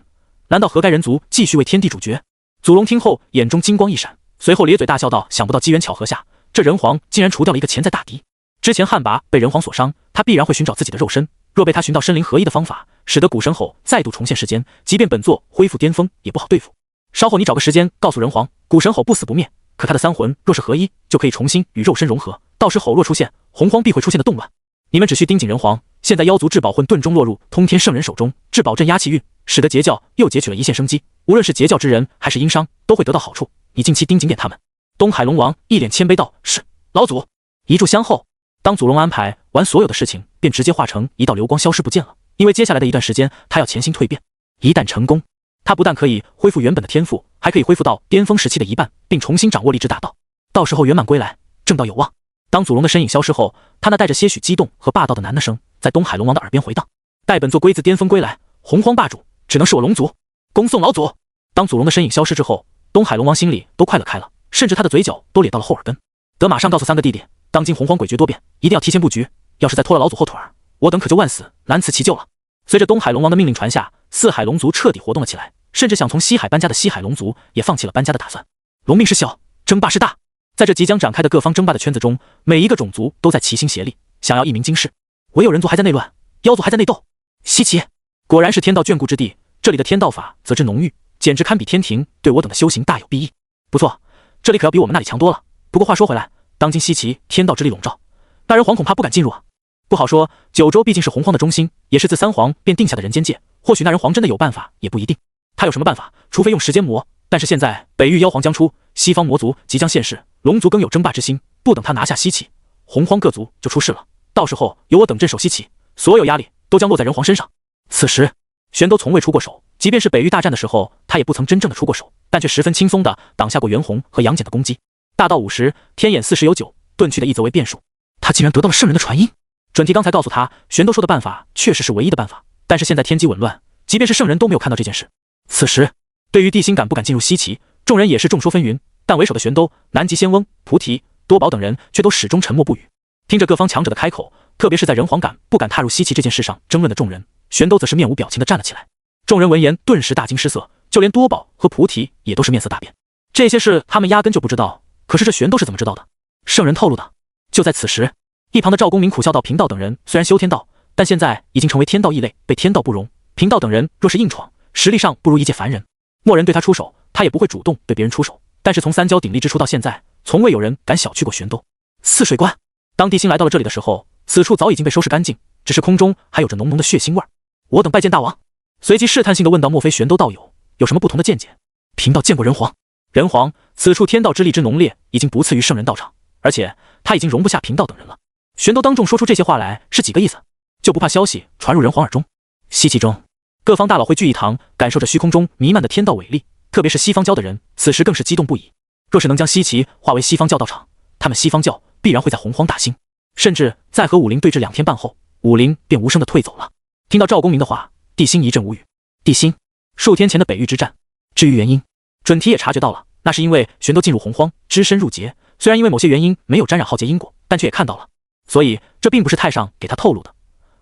难道何该人族继续为天地主角？祖龙听后眼中金光一闪，随后咧嘴大笑道：“想不到机缘巧合下，这人皇竟然除掉了一个潜在大敌。之前旱魃被人皇所伤，他必然会寻找自己的肉身，若被他寻到身灵合一的方法，使得古神吼再度重现世间，即便本座恢复巅峰也不好对付。稍后你找个时间告诉人皇，古神吼不死不灭，可他的3魂若是合一，就可以重新与肉身融合，到时吼若出现，洪荒必会出现的动乱。你们只需盯紧人皇，现在妖族至宝混沌中落入通天圣人手中，至宝镇压气运，使得截教又截取了一线生机，无论是截教之人还是殷商，都会得到好处。你近期盯紧点他们。”东海龙王一脸谦卑道：“是老祖。”一炷香后，当祖龙安排完所有的事情，便直接化成一道流光消失不见了。因为接下来的一段时间，他要潜心蜕变，一旦成功，他不但可以恢复原本的天赋，还可以恢复到巅峰时期的一半，并重新掌握力之大道。到时候圆满归来，正道有望。当祖龙的身影消失后，他那带着些许激动和霸道的喃喃声在东海龙王的耳边回荡：“待本座龟子巅峰归来，洪荒霸主只能是我龙族，恭送老祖。”当祖龙的身影消失之后，东海龙王心里都快乐开了，甚至他的嘴角都咧到了后耳根。得马上告诉3个弟弟，当今洪荒诡谲多变，一定要提前布局，要是再拖了老祖后腿儿，我等可就万死难辞其咎了。随着东海龙王的命令传下，4海龙族彻底活动了起来，甚至想从西海搬家的西海龙族也放弃了搬家的打算。龙命是小，争霸是大。在这即将展开的各方争霸的圈子中，每一个种族都在齐心协力，想要一鸣惊世。唯有人族还在内乱，妖族还在内斗。西岐果然是天道眷顾之地，这里的天道法则之浓郁，简直堪比天庭，对我等的修行大有裨益。不错，这里可要比我们那里强多了。不过话说回来，当今西岐天道之力笼罩，大人皇恐怕不敢进入啊。不好说，九州毕竟是洪荒的中心，也是自3皇便定下的人间界，或许那人皇真的有办法，也不一定。他有什么办法？除非用时间磨。但是现在北域妖皇将出，西方魔族即将现世，龙族更有争霸之心，不等他拿下西岐，洪荒各族就出事了。到时候由我等镇守西岐，所有压力都将落在人皇身上。此时，玄都从未出过手，即便是北域大战的时候，他也不曾真正的出过手，但却十分轻松的挡下过袁弘和杨戬的攻击。大道50，天眼40有9，遁去的一则为变数。他竟然得到了圣人的传音。准提刚才告诉他，玄都说的办法确实是唯一的办法，但是现在天机紊乱，即便是圣人都没有看到这件事。此时，对于帝辛敢不敢进入西岐，众人也是众说纷纭，但为首的玄都、南极仙翁、菩提、多宝等人却都始终沉默不语。听着各方强者的开口，特别是在人皇敢不敢踏入西岐这件事上争论的众人，玄都则是面无表情地站了起来。众人闻言顿时大惊失色，就连多宝和菩提也都是面色大变。这些事他们压根就不知道，可是这玄都是怎么知道的？圣人透露的。就在此时，一旁的赵公明苦笑道：贫道等人虽然修天道，但现在已经成为天道异类，被天道不容。贫道等人若是硬闯，实力上不如一介凡人。莫人对他出手，他也不会主动对别人出手。但是从三焦鼎立之初到现在，从未有人敢小觑过玄都。泗水关，当帝辛来到了这里的时候，此处早已经被收拾干净，只是空中还有着浓浓的血腥味。我等拜见大王。随即试探性地问道：莫非玄都道友有什么不同的见解？贫道见过人皇。人皇，此处天道之力之浓烈，已经不次于圣人道场，而且他已经容不下贫道等人了。玄都当众说出这些话来是几个意思？就不怕消息传入人皇耳中？西岐中，各方大佬汇聚一堂，感受着虚空中弥漫的天道伟力，特别是西方教的人，此时更是激动不已。若是能将西岐化为西方教道场，他们西方教必然会在洪荒大兴，甚至在和武林对峙2天半后，武林便无声地退走了。听到赵公明的话，帝辛一阵无语。帝辛，数天前的北域之战，至于原因，准提也察觉到了，那是因为玄都进入洪荒，只身入劫，虽然因为某些原因没有沾染浩劫因果，但却也看到了，所以这并不是太上给他透露的，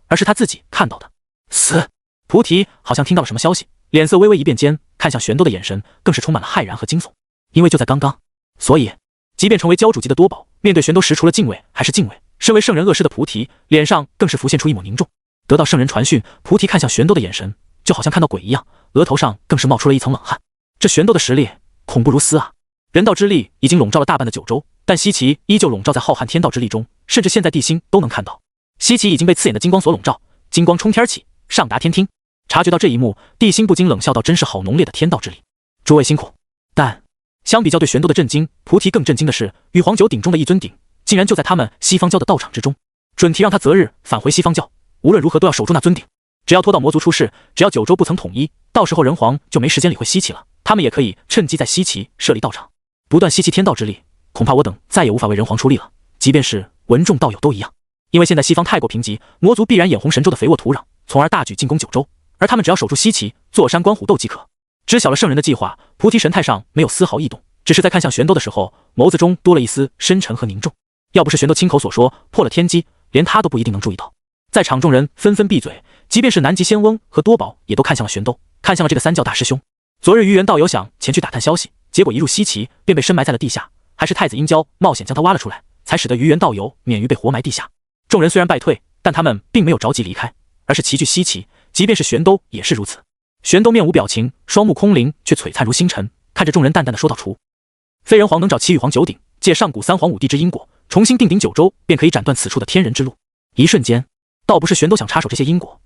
而是他自己看到的。死！菩提好像听到了什么消息，脸色微微一变间，看向玄都的眼神更是充满了骇然和惊悚。因为就在刚刚，所以即便成为教主级的多宝，面对玄都时除了敬畏还是敬畏。身为圣人恶师的菩提，脸上更是浮现出一抹凝重。得到圣人传讯，菩提看向玄都的眼神就好像看到鬼一样，额头上更是冒出了一层冷汗。这玄都的实力恐怖如斯啊！人道之力已经笼罩了大半的九州，但西岐依旧笼罩在浩瀚天道之力中，甚至现在帝辛都能看到，西岐已经被刺眼的金光所笼罩，金光冲天起，上达天听。察觉到这一幕，帝辛不禁冷笑道：真是好浓烈的天道之力，诸位辛苦。但相比较对玄都的震惊，菩提更震惊的是，玉皇九鼎中的一尊鼎，竟然就在他们西方教的道场之中。准提让他择日返回西方教，无论如何都要守住那尊鼎。只要拖到魔族出世，只要九州不曾统一，到时候人皇就没时间理会西岐了，他们也可以趁机在西岐设立道场，不断西岐天道之力。恐怕我等再也无法为人皇出力了，即便是文众道友都一样。因为现在西方太过贫瘠，魔族必然眼红神州的肥沃土壤，从而大举进攻九州，而他们只要守住西岐，坐山观虎斗即可。知晓了圣人的计划，菩提神态上没有丝毫异动，只是在看向玄都的时候，眸子中多了一丝深沉和凝重。要不是玄都亲口所说破了天机，连他都不一定能注意到。在场众人纷纷闭嘴，即便是南极仙翁和多宝也都看向了玄都，看向了这个三教大师兄。昨日于元道友想前去打探消息，结果一入西岐便被深埋在了地下，还是太子殷郊冒险将他挖了出来，才使得于元道友免于被活埋地下。众人虽然败退，但他们并没有着急离开，而是齐聚西岐，即便是玄都也是如此。玄都面无表情，双目空灵，却璀璨如星辰，看着众人淡淡的说道：除非人皇能找齐玉皇九鼎，借上古三皇五帝之因果，重新定鼎九州，便可以斩断此处的天人之路。一瞬间，倒不是玄都想插手这些因果，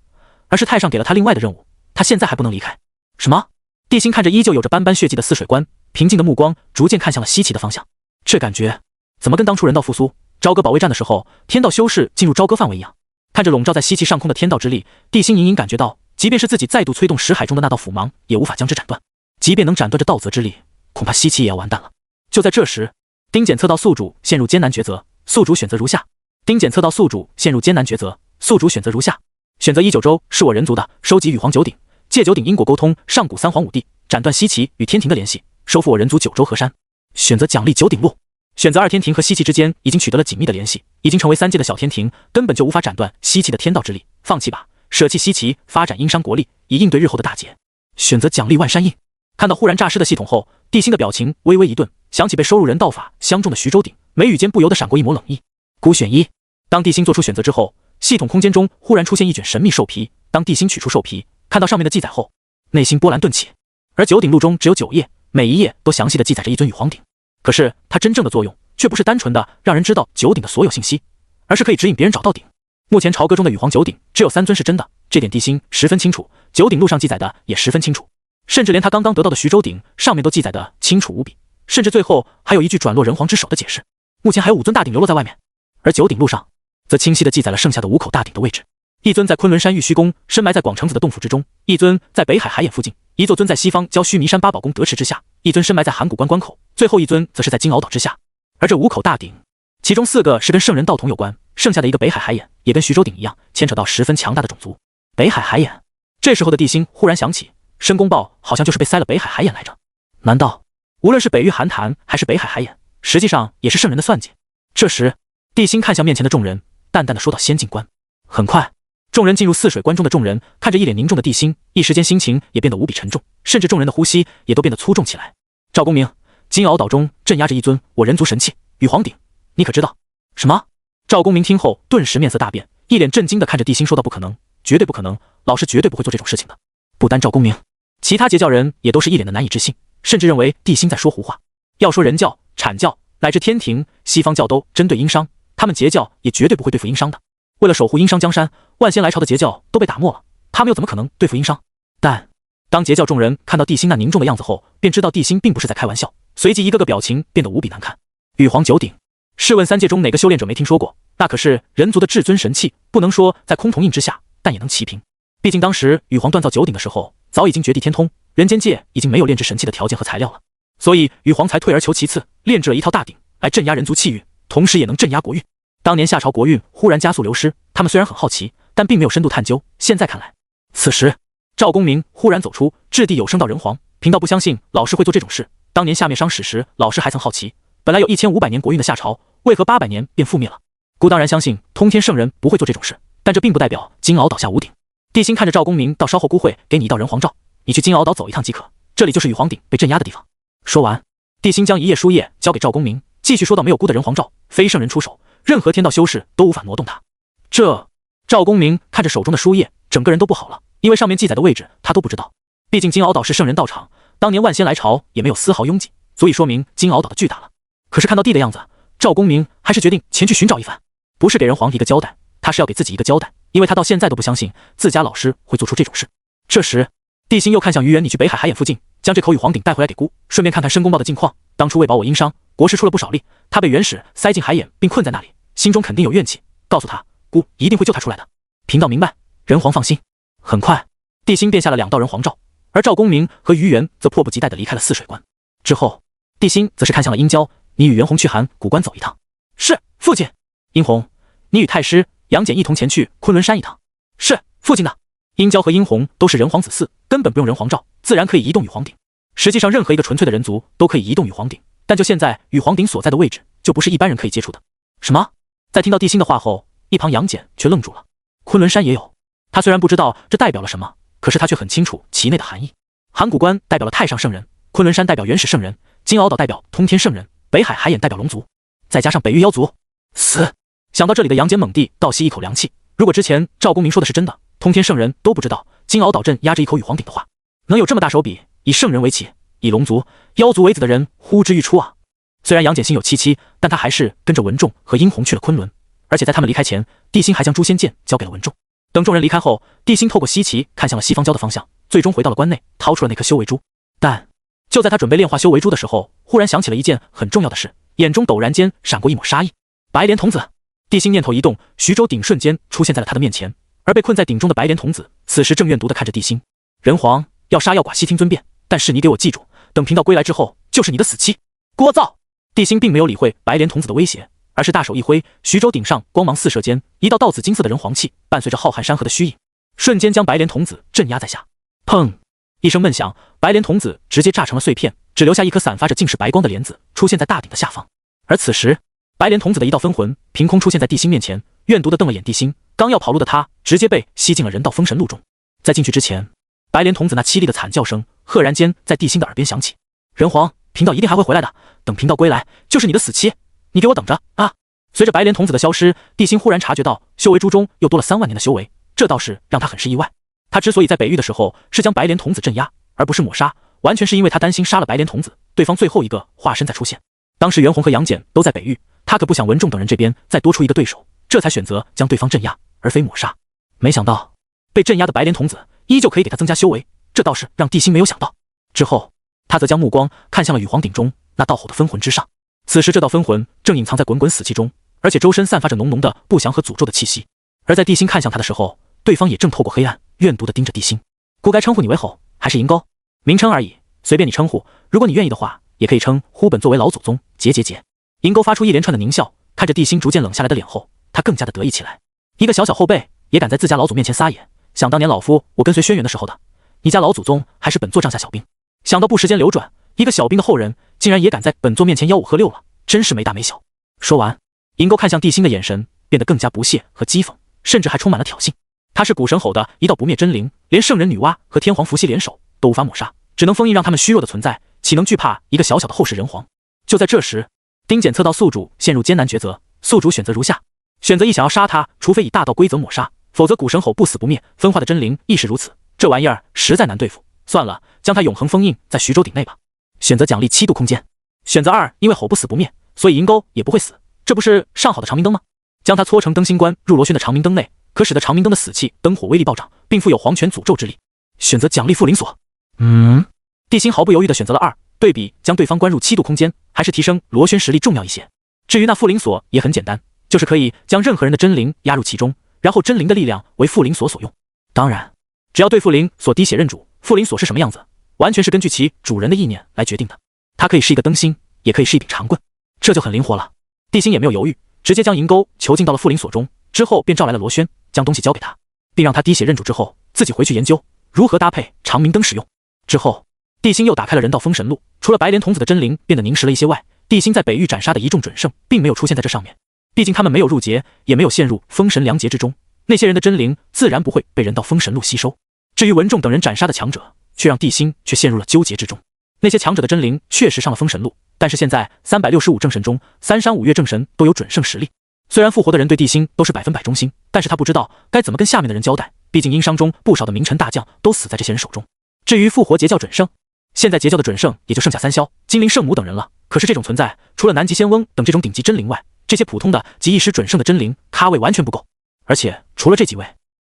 而是太上给了他另外的任务，他现在还不能离开。什么？帝辛看着依旧有着斑斑血迹的泗水关，平静的目光逐渐看向了西岐的方向。这感觉怎么跟当初人道复苏、朝歌保卫战的时候，天道修士进入朝歌范围一样？看着笼罩在西岐上空的天道之力，帝辛隐隐感觉到，即便是自己再度催动识海中的那道斧芒，也无法将之斩断。即便能斩断这道泽之力，恐怕西岐也要完蛋了。就在这时，丁简测到宿主陷入艰难抉择，宿主选择如下。丁简测到宿主陷入艰难抉择，宿主选择如下：选择一九州是我人族的，收集玉皇九鼎，借九鼎因果沟通上古三皇五帝，斩断西岐与天庭的联系，收复我人族九州河山。选择奖励九鼎路。选择二天庭和西岐之间已经取得了紧密的联系，已经成为三界的小天庭，根本就无法斩断西岐的天道之力，放弃吧，舍弃西岐，发展殷商国力，以应对日后的大劫。选择奖励万山印。看到忽然诈尸的系统后，帝辛的表情微微一顿，想起被收入人道法相中的徐州鼎，眉宇间不由得闪过一抹冷意。孤选一。当帝辛做出选择之后，系统空间中忽然出现一卷神秘兽皮。当帝辛取出兽皮，看到上面的记载后，内心波澜顿起。而九鼎录中只有9页，每一页都详细的记载着一尊玉皇鼎。可是它真正的作用却不是单纯的让人知道九鼎的所有信息，而是可以指引别人找到鼎。目前朝歌中的玉皇九鼎只有3尊是真的，这点帝辛十分清楚，九鼎录上记载的也十分清楚。甚至连他刚刚得到的徐州鼎上面都记载得清楚无比，甚至最后还有一句转落人皇之手的解释。目前还有5尊大鼎流落在外面，而九鼎录上则清晰地记载了剩下的5口大鼎的位置。一尊在昆仑山玉虚宫深埋在广成子的洞府之中，一尊在北海海眼附近，一座尊在西方郊须弥山八宝宫德池之下，一尊深埋在函谷关关口，最后一尊则是在金鳌岛之下。而这5口大鼎，其中4个是跟圣人道统有关，剩下的一个北海海眼也跟徐州鼎一样，牵扯到十分强大的种族。北海海眼，这时候的地心忽然想起，申公豹好像就是被塞了北海海眼来着。难道无论是北域寒潭还是北海海眼，实际上也是圣人的算计？这时，地心看向面前的众人，淡淡的说道：“先进关。”很快，众人进入泗水关中的众人看着一脸凝重的地心，一时间心情也变得无比沉重，甚至众人的呼吸也都变得粗重起来。赵公明，金鳌岛中镇压着一尊我人族神器玉皇鼎，你可知道？什么？赵公明听后顿时面色大变，一脸震惊的看着地心说道：“不可能，绝对不可能，老师绝对不会做这种事情的。”不单赵公明，其他截教人也都是一脸的难以置信，甚至认为地心在说胡话。要说人教、阐教乃至天庭、西方教都针对殷商，他们截教也绝对不会对付殷商的。为了守护殷商江山，万仙来朝的截教都被打没了，他们又怎么可能对付殷商？但当截教众人看到地心那凝重的样子后，便知道地心并不是在开玩笑，随即一个个表情变得无比难看。玉皇九鼎，试问3界中哪个修炼者没听说过？那可是人族的至尊神器，不能说在崆峒印之下，但也能齐平。毕竟当时玉皇锻造九鼎的时候，早已经绝地天通，人间界已经没有炼制神器的条件和材料了，所以玉皇才退而求其次，炼制了一套大鼎来镇压人族气运，同时也能镇压国运。当年夏朝国运忽然加速流失，他们虽然很好奇，但并没有深度探究。现在看来，此时赵公明忽然走出，掷地有声道：“人皇，贫道不相信老师会做这种事。当年夏灭商史时，老师还曾好奇，本来有1500年国运的夏朝，为何800年便覆灭了？孤当然相信通天圣人不会做这种事，但这并不代表金鳌岛下无鼎。”地心看着赵公明道：“稍后孤会给你一道人皇诏，你去金鳌岛走一趟即可，这里就是玉皇鼎被镇压的地方。”说完，地心将一页书页交给赵公明，继续说道：“没有孤的人皇诏，非圣人出手，任何天道修士都无法挪动它。”这赵公明看着手中的书页，整个人都不好了，因为上面记载的位置他都不知道。毕竟金鳌岛是圣人道场，当年万仙来朝也没有丝毫拥挤，所以说明金鳌岛的巨大了。可是看到地的样子，赵公明还是决定前去寻找一番，不是给人皇一个交代，他是要给自己一个交代，因为他到现在都不相信自家老师会做出这种事。这时，地心又看向于远，你去北海海眼附近，将这口玉皇鼎带回来给姑，顺便看看申公豹的近况。当初为保我殷商，国师出了不少力，他被元始塞进海眼并困在那里，心中肯定有怨气。告诉他，姑一定会救他出来的。贫道明白，人皇放心。很快，地心便下了2道人皇诏，而赵公明和于元则迫不及待地离开了泗水关。之后，地心则是看向了殷郊，你与袁弘去函谷关走一趟。是，父亲。殷红，你与太师杨戬一同前去昆仑山一趟。是，父亲的。殷郊和殷红都是人皇子嗣，根本不用人皇诏，自然可以移动玉皇鼎。实际上，任何一个纯粹的人族都可以移动玉皇鼎，但就现在玉皇鼎所在的位置，就不是一般人可以接触的。什么？在听到地心的话后，一旁杨戬却愣住了。昆仑山也有，他虽然不知道这代表了什么，可是他却很清楚其内的含义。函谷关代表了太上圣人，昆仑山代表元始圣人，金鳌岛代表通天圣人，北海海眼代表龙族，再加上北域妖族。死！想到这里的杨戬猛地倒吸一口凉气。如果之前赵公明说的是真的，通天圣人都不知道金鳌岛镇压着一口玉皇鼎的话，能有这么大手笔，以圣人为旗，以龙族、妖族为子的人呼之欲出啊！虽然杨戬心有戚戚，但他还是跟着文仲和殷红去了昆仑，而且在他们离开前，地心还将诛仙剑交给了文仲。等众人离开后，地心透过西岐看向了西方郊的方向，最终回到了关内，掏出了那颗修为珠。但就在他准备炼化修为珠的时候，忽然想起了一件很重要的事，眼中陡然间闪过一抹杀意。白莲童子，地心念头一动，徐州鼎瞬间出现在了他的面前，而被困在鼎中的白莲童子此时正怨毒地看着地心。人皇要杀要剐悉听尊便，但是你给我记住，等贫道归来之后，就是你的死期。聒噪！地心并没有理会白莲童子的威胁，而是大手一挥，徐州鼎上光芒四射间，一道道紫金色的人皇气伴随着浩瀚山河的虚影，瞬间将白莲童子镇压在下。砰！一声闷响，白莲童子直接炸成了碎片，只留下一颗散发着尽是白光的莲子出现在大鼎的下方。而此时，白莲童子的一道分魂凭空出现在地心面前，怨毒地瞪了眼地心，刚要跑路的他直接被吸进了人道封神路中。在进去之前，白莲童子那凄厉的惨叫声赫然间在地心的耳边响起：“人皇，贫道一定还会回来的，等贫道归来，就是你的死期，你给我等着啊！”随着白莲童子的消失，地心忽然察觉到修为珠中又多了3万年的修为，这倒是让他很是意外。他之所以在北域的时候是将白莲童子镇压，而不是抹杀，完全是因为他担心杀了白莲童子，对方最后一个化身再出现。当时袁弘和杨戬都在北域，他可不想文仲等人这边再多出一个对手，这才选择将对方镇压，而非抹杀。没想到被镇压的白莲童子依旧可以给他增加修为，这倒是让地心没有想到。之后，他则将目光看向了羽皇鼎中那道吼的分魂之上。此时，这道分魂正隐藏在滚滚死气中，而且周身散发着浓浓的不祥和诅咒的气息。而在地心看向他的时候，对方也正透过黑暗怨毒地盯着地心。姑该称呼你为吼，还是银钩？名称而已，随便你称呼。如果你愿意的话，也可以称呼本作为老祖宗。结。银钩发出一连串的狞笑，看着地心逐渐冷下来的脸后，他更加的得意起来。一个小小后辈也敢在自家老祖面前撒野，想当年老夫我跟随轩辕的时候的，你家老祖宗还是本座帐下小兵。想到不时间流转，一个小兵的后人竟然也敢在本座面前吆五喝六了，真是没大没小。说完，银钩看向地心的眼神变得更加不屑和讥讽，甚至还充满了挑衅。他是古神吼的一道不灭真灵，连圣人女娲和天皇伏羲联手都无法抹杀，只能封印让他们虚弱的存在，岂能惧怕一个小小的后世人皇？就在这时，丁检测到宿主陷入艰难抉择，宿主选择如下：选择一，想要杀他，除非以大道规则抹杀，否则古神吼不死不灭，分化的真灵亦是如此。这玩意儿实在难对付，算了，将他永恒封印在徐州鼎内吧。选择奖励7度空间。选择2，因为吼不死不灭，所以银钩也不会死。这不是上好的长明灯吗？将它搓成灯芯关入罗轩的长明灯内，可使得长明灯的死气灯火威力暴涨，并附有黄泉诅咒之力。选择奖励附灵锁。地心毫不犹豫地选择了2，对比将对方关入7度空间，还是提升罗轩实力重要一些。至于那附灵锁也很简单，就是可以将任何人的真灵压入其中，然后真灵的力量为附灵锁所用。当然，只要对附灵锁滴血认主，附灵锁是什么样子，完全是根据其主人的意念来决定的。它可以是一个灯芯，也可以是一柄长棍，这就很灵活了。地心也没有犹豫，直接将银钩囚禁到了附灵锁中，之后便召来了罗轩，将东西交给他，并让他滴血认主之后，自己回去研究如何搭配长明灯使用。之后，地心又打开了人道封神录，除了白莲童子的真灵变得凝实了一些外，地心在北域斩杀的一众准圣并没有出现在这上面。毕竟他们没有入劫，也没有陷入封神良劫之中，那些人的真灵自然不会被人道封神录吸收。至于文仲等人斩杀的强者，却让地心陷入了纠结之中。那些强者的真灵确实上了封神录，但是现在365正神中3山5岳正神都有准圣实力。虽然复活的人对地心都是100%忠心，但是他不知道该怎么跟下面的人交代，毕竟殷商中不少的名臣大将都死在这些人手中。至于复活截教准圣，现在截教的准圣也就剩下3霄、金灵圣母等人了。可是这种存在，除了南极仙翁等这种顶级真灵外，这些普通的极一师准圣的真灵咖位完全不够。而且除了这几位，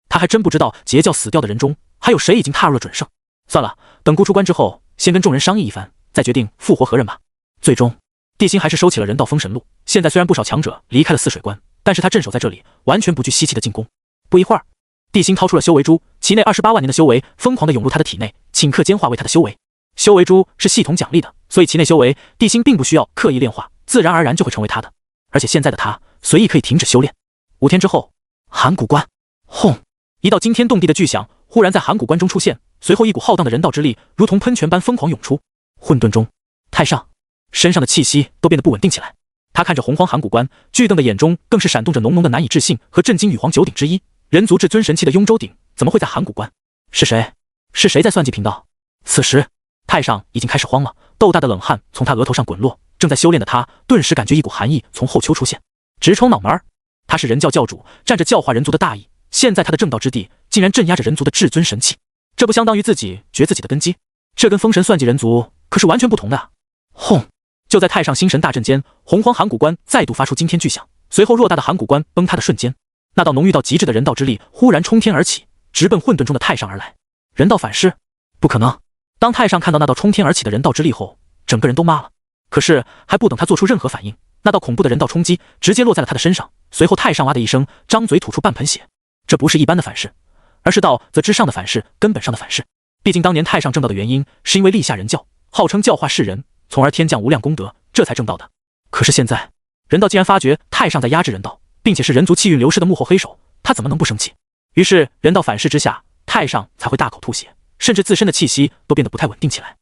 他还真不知道截教死掉的人中还有谁已经踏入了准圣。算了，等孤出关之后，先跟众人商议一番，再决定复活何人吧。最终，地心还是收起了人道封神录。现在虽然不少强者离开了泗水关，但是他镇守在这里，完全不惧西岐的进攻。不一会儿，地心掏出了修为珠，其内28万年的修为疯狂地涌入他的体内，顷刻间化为他的修为。修为珠是系统奖励的，所以其内修为地心并不需要刻意炼化，自然而然就会成为他的。而且现在的他随意可以停止修炼。5天之后，函谷关，轰！一道惊天动地的巨响忽然在函谷关中出现，随后一股浩荡的人道之力如同喷泉般疯狂涌出。混沌中，太上身上的气息都变得不稳定起来。他看着洪荒函谷关，巨瞪的眼中更是闪动着浓浓的难以置信和震惊。羽皇九鼎之一，人族至尊神器的雍州鼎，怎么会在函谷关？是谁？是谁在算计贫道？此时，太上已经开始慌了，豆大的冷汗从他额头上滚落。正在修炼的他，顿时感觉一股寒意从后丘出现，直冲脑门儿。他是人教教主，占着教化人族的大义，现在他的正道之地竟然镇压着人族的至尊神器，这不相当于自己绝自己的根基？这跟封神算计人族可是完全不同的啊！轰！就在太上心神大震间，洪荒函谷关再度发出惊天巨响，随后偌大的函谷关崩塌的瞬间，那道浓郁到极致的人道之力忽然冲天而起，直奔混沌中的太上而来。人道反噬？不可能！当太上看到那道冲天而起的人道之力后，整个人都麻了。可是还不等他做出任何反应，那道恐怖的人道冲击直接落在了他的身上，随后太上哇的一声，张嘴吐出半盆血。这不是一般的反噬，而是道则之上的反噬，根本上的反噬。毕竟当年太上正道的原因，是因为立下人教，号称教化世人，从而天降无量功德，这才正道的。可是现在，人道竟然发觉太上在压制人道，并且是人族气运流失的幕后黑手，他怎么能不生气？于是人道反噬之下，太上才会大口吐血，甚至自身的气息都变得不太稳定起来。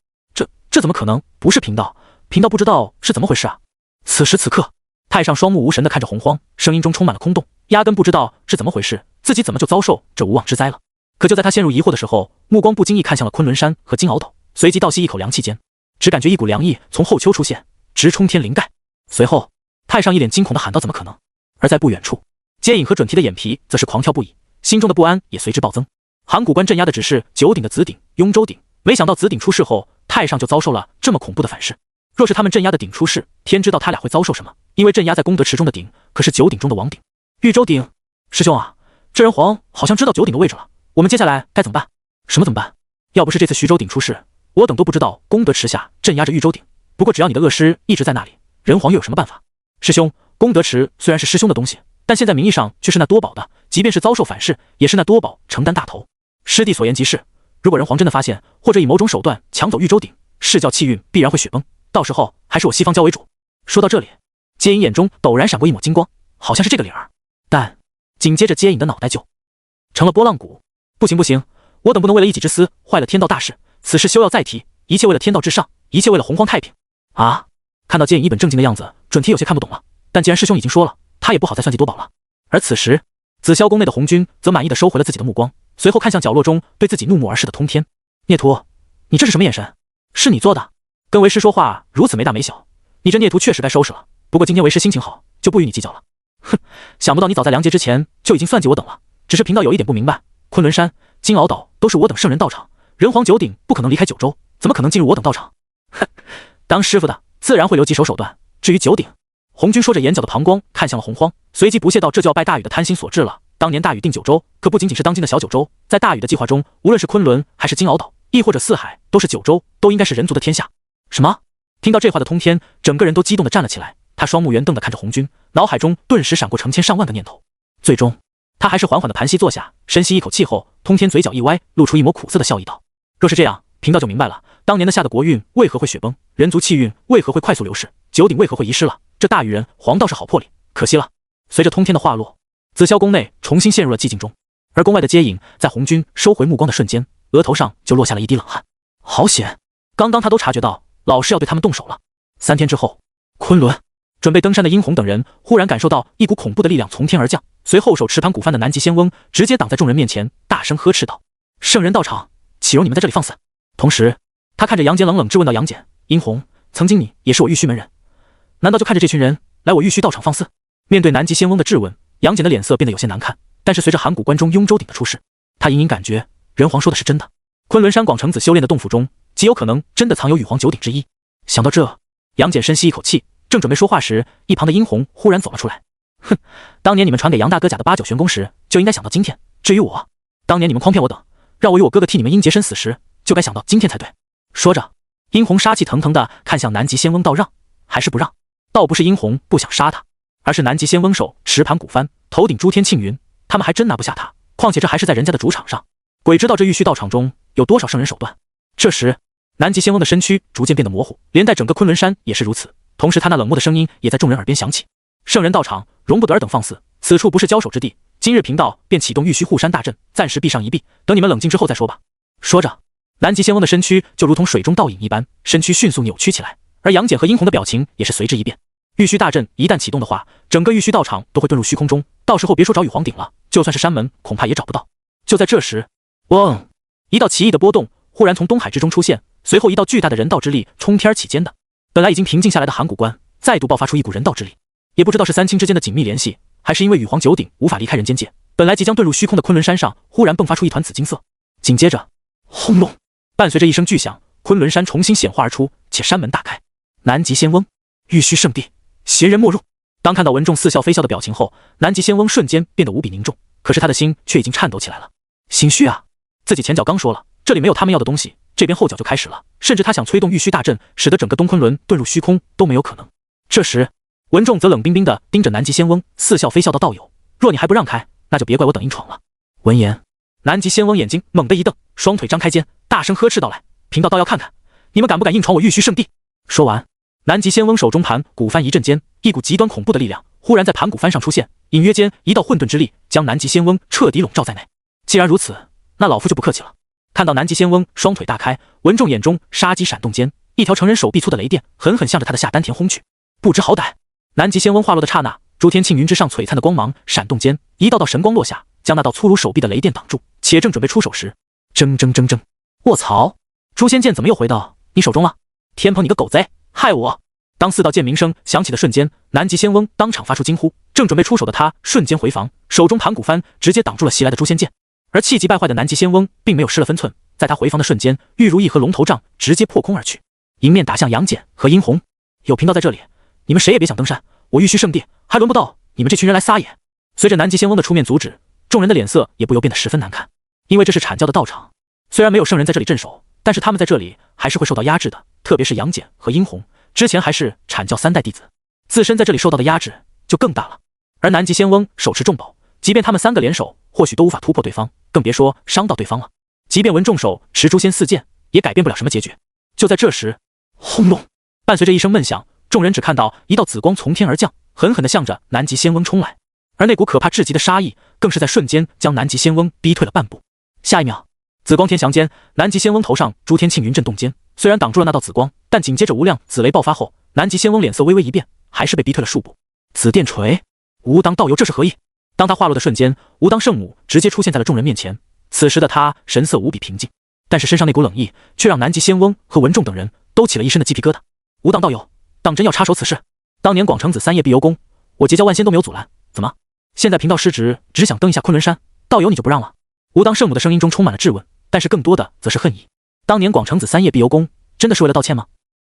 这怎么可能？不是贫道不知道是怎么回事啊！此时此刻，太上双目无神地看着洪荒，声音中充满了空洞，压根不知道是怎么回事，自己怎么就遭受这无妄之灾了。可就在他陷入疑惑的时候，目光不经意看向了昆仑山和金鳌斗，随即倒吸一口凉气间，只感觉一股凉意从后丘出现，直冲天灵盖。随后，太上一脸惊恐地喊道：“怎么可能？”而在不远处，接引和准提的眼皮则是狂跳不已，心中的不安也随之暴增。函谷关镇压的只是九鼎的子鼎雍州鼎，没想到子鼎出事后，太上就遭受了这么恐怖的反噬。若是他们镇压的鼎出事，天知道他俩会遭受什么。因为镇压在功德池中的鼎，可是九鼎中的王鼎，豫州鼎。师兄啊，这人皇好像知道九鼎的位置了，我们接下来该怎么办？什么怎么办？要不是这次徐州鼎出事，我等都不知道功德池下镇压着豫州鼎。不过只要你的恶师一直在那里，人皇又有什么办法？师兄，功德池虽然是师兄的东西，但现在名义上却是那多宝的，即便是遭受反噬，也是那多宝承担大头。师弟所言极是，如果人皇真的发现，或者以某种手段抢走豫州鼎，释教气运必然会雪崩，到时候还是我西方教为主。说到这里，接引眼中陡然闪过一抹金光，好像是这个理儿。但紧接着接引的脑袋就成了拨浪鼓。不行不行，我等不能为了一己之私坏了天道大事，此事休要再提，一切为了天道至上，一切为了洪荒太平。啊！看到接引一本正经的样子，准提有些看不懂了。但既然师兄已经说了，他也不好再算计多宝了。而此时，紫霄宫内的红军则满意的收回了自己的目光，随后看向角落中对自己怒目而视的通天。孽徒，你这是什么眼神？是你做的？跟为师说话如此没大没小，你这孽徒确实该收拾了。不过今天为师心情好，就不与你计较了。哼，想不到你早在梁劫之前就已经算计我等了。只是贫道有一点不明白，昆仑山、金鳌岛都是我等圣人道场，人皇九鼎不可能离开九州，怎么可能进入我等道场？哼，当师傅的自然会留几手手段。至于九鼎，红军说着，眼角的膀光看向了洪荒，随即不屑道：“这就要拜大禹的贪心所致了。当年大禹定九州，可不仅仅是当今的小九州，在大禹的计划中，无论是昆仑还是金鳌岛，亦或者四海，都是九州，都应该是人族的天下。”什么？听到这话的通天，整个人都激动地站了起来。他双目圆瞪地看着红军，脑海中顿时闪过成千上万个念头。最终，他还是缓缓地盘膝坐下，深吸一口气后，通天嘴角一歪，露出一抹苦涩的笑意道：“若是这样，贫道就明白了，当年的下的国运为何会雪崩，人族气运为何会快速流逝，九鼎为何会遗失了。这大禹人黄道是好魄力，可惜了。”随着通天的话落，紫霄宫内重新陷入了寂静中，而宫外的接引在红军收回目光的瞬间，额头上就落下了一滴冷汗。好险！刚刚他都察觉到老师要对他们动手了。3天之后，昆仑准备登山的殷红等人忽然感受到一股恐怖的力量从天而降，随后手持盘古幡的南极仙翁直接挡在众人面前，大声呵斥道：“圣人道场，岂容你们在这里放肆！”同时，他看着杨戬冷冷质问道：“杨戬，殷红，曾经你也是我玉虚门人，难道就看着这群人来我玉虚道场放肆？”面对南极仙翁的质问，杨戬的脸色变得有些难看。但是随着函谷关中雍州鼎的出世，他隐隐感觉人皇说的是真的，昆仑山广成子修炼的洞府中极有可能真的藏有羽皇九鼎之一。想到这，杨戬深吸一口气，正准备说话时，一旁的殷红忽然走了出来。哼，当年你们传给杨大哥甲的8、9玄功时，就应该想到今天。至于我，当年你们诓骗我等，让我与我哥哥替你们阴劫生死时，就该想到今天才对。说着，殷红杀气腾腾地看向南极仙翁道：“让还是不让？”倒不是殷红不想杀他，而是南极仙翁手持盘古幡，头顶诸天庆云，他们还真拿不下他。况且这还是在人家的主场上，鬼知道这玉虚道场中有多少圣人手段。这时，南极仙翁的身躯逐渐变得模糊，连带整个昆仑山也是如此。同时，他那冷漠的声音也在众人耳边响起：“圣人道场容不得尔等放肆，此处不是交手之地。今日贫道便启动玉虚护山大阵，暂时闭上一闭，等你们冷静之后再说吧。”说着，南极仙翁的身躯就如同水中倒影一般，身躯迅速扭曲起来，而杨戬和殷红的表情也是随之一变。玉虚大阵一旦启动的话，整个玉虚道场都会遁入虚空中，到时候别说找羽皇鼎了，就算是山门，恐怕也找不到。就在这时，嗡！一道奇异的波动忽然从东海之中出现，随后一道巨大的人道之力冲天而起间的，本来已经平静下来的函谷关再度爆发出一股人道之力。也不知道是三清之间的紧密联系，还是因为羽皇九鼎无法离开人间界，本来即将遁入虚空的昆仑山上忽然迸发出一团紫金色。紧接着，轰隆！伴随着一声巨响，昆仑山重新显化而出，且山门大开。南极仙翁，玉虚圣地，邪人莫入。当看到文仲似笑非笑的表情后，南极仙翁瞬间变得无比凝重，可是他的心却已经颤抖起来了。心虚啊！自己前脚刚说了，这里没有他们要的东西，这边后脚就开始了，甚至他想催动玉虚大阵，使得整个东昆仑遁入虚空都没有可能。这时，文仲则冷冰冰地盯着南极仙翁，似笑非笑道：“道友，若你还不让开，那就别怪我等硬闯了。”闻言，南极仙翁眼睛猛地一瞪，双腿张开间，大声呵斥道：“来，贫道倒要看看，你们敢不敢硬闯我玉虚圣地！”说完，南极仙翁手中盘古幡一阵间，一股极端恐怖的力量忽然在盘古幡上出现，隐约间一道混沌之力将南极仙翁彻底笼罩在内。既然如此，那老夫就不客气了。看到南极仙翁双腿大开，文仲眼中杀机闪动间，一条成人手臂粗的雷电狠狠向着他的下丹田轰去。不知好歹！南极仙翁话落的刹那，诸天庆云之上璀璨的光芒闪动间，一道道神光落下，将那道粗如手臂的雷电挡住，且正准备出手时，铮铮铮铮！卧槽！诛仙剑怎么又回到你手中了？天蓬你个狗贼，害我！当4道剑鸣声响起的瞬间，南极仙翁当场发出惊呼，正准备出手的他瞬间回防，手中盘古幡直接挡住了袭来的诛仙剑。而气急败坏的南极仙翁并没有失了分寸，在他回防的瞬间，玉如意和龙头杖直接破空而去，迎面打向杨戬和殷红。有贫道在这里，你们谁也别想登山，我玉虚圣地还轮不到你们这群人来撒野。随着南极仙翁的出面阻止，众人的脸色也不由变得十分难看，因为这是阐教的道场，虽然没有圣人在这里镇守，但是他们在这里还是会受到压制的，特别是杨戬和殷红，之前还是阐教3代弟子，自身在这里受到的压制就更大了。而南极仙翁手持重宝，即便他们3个联手，或许都无法突破对方，更别说伤到对方了。即便文仲手持诛仙4剑，也改变不了什么结局。就在这时，轰隆！伴随着一声闷响，众人只看到一道紫光从天而降，狠狠地向着南极仙翁冲来。而那股可怕至极的杀意，更是在瞬间将南极仙翁逼退了半步。下一秒，紫光天翔间，南极仙翁头上诸天庆云震动间，虽然挡住了那道紫光，但紧接着无量紫雷爆发后，南极仙翁脸色微微一变，还是被逼退了数步。紫电锤，吾当道友这是何意？当他话落的瞬间，吾当圣母直接出现在了众人面前。此时的他神色无比平静，但是身上那股冷意却让南极仙翁和文仲等人都起了一身的鸡皮疙瘩。吾当道友，当真要插手此事？当年广成子3夜必游宫，我结交万仙都没有阻拦，怎么现在贫道失职，只想登一下昆仑山，道友你就不让了？吾当圣母的声音中充满了质问，但是更多的则是恨意。当年广成子3夜必游宫，真的是为了道歉吗？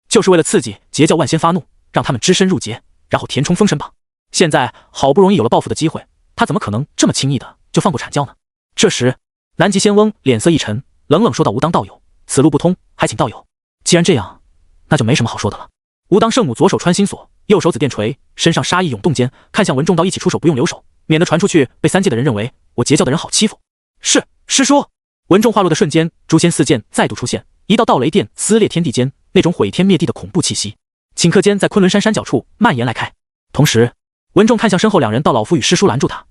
就是为了刺激截教万仙发怒，让他们只身入劫，然后填充封神榜。现在好不容易有了报复的机会，他怎么可能这么轻易的就放过阐教呢？这时，南极仙翁脸色一沉，冷冷说道：“吾当道友，此路不通，还请道友。既然这样，那就没什么好说的了。”吾当圣母左手穿心锁，右手紫电锤，身上杀意涌动间，看向文仲道：“一起出手，不用留手，免得传出去被3界的人认为我截教的人好欺负。”是，师叔。文仲话落的瞬间，诛仙4剑再度出现，一道道雷电撕裂天地间，那种毁天灭地的恐怖气息，顷刻间在昆仑山山脚处蔓延来开。同时，文仲看向身后2人，道：“老夫与师叔拦住他，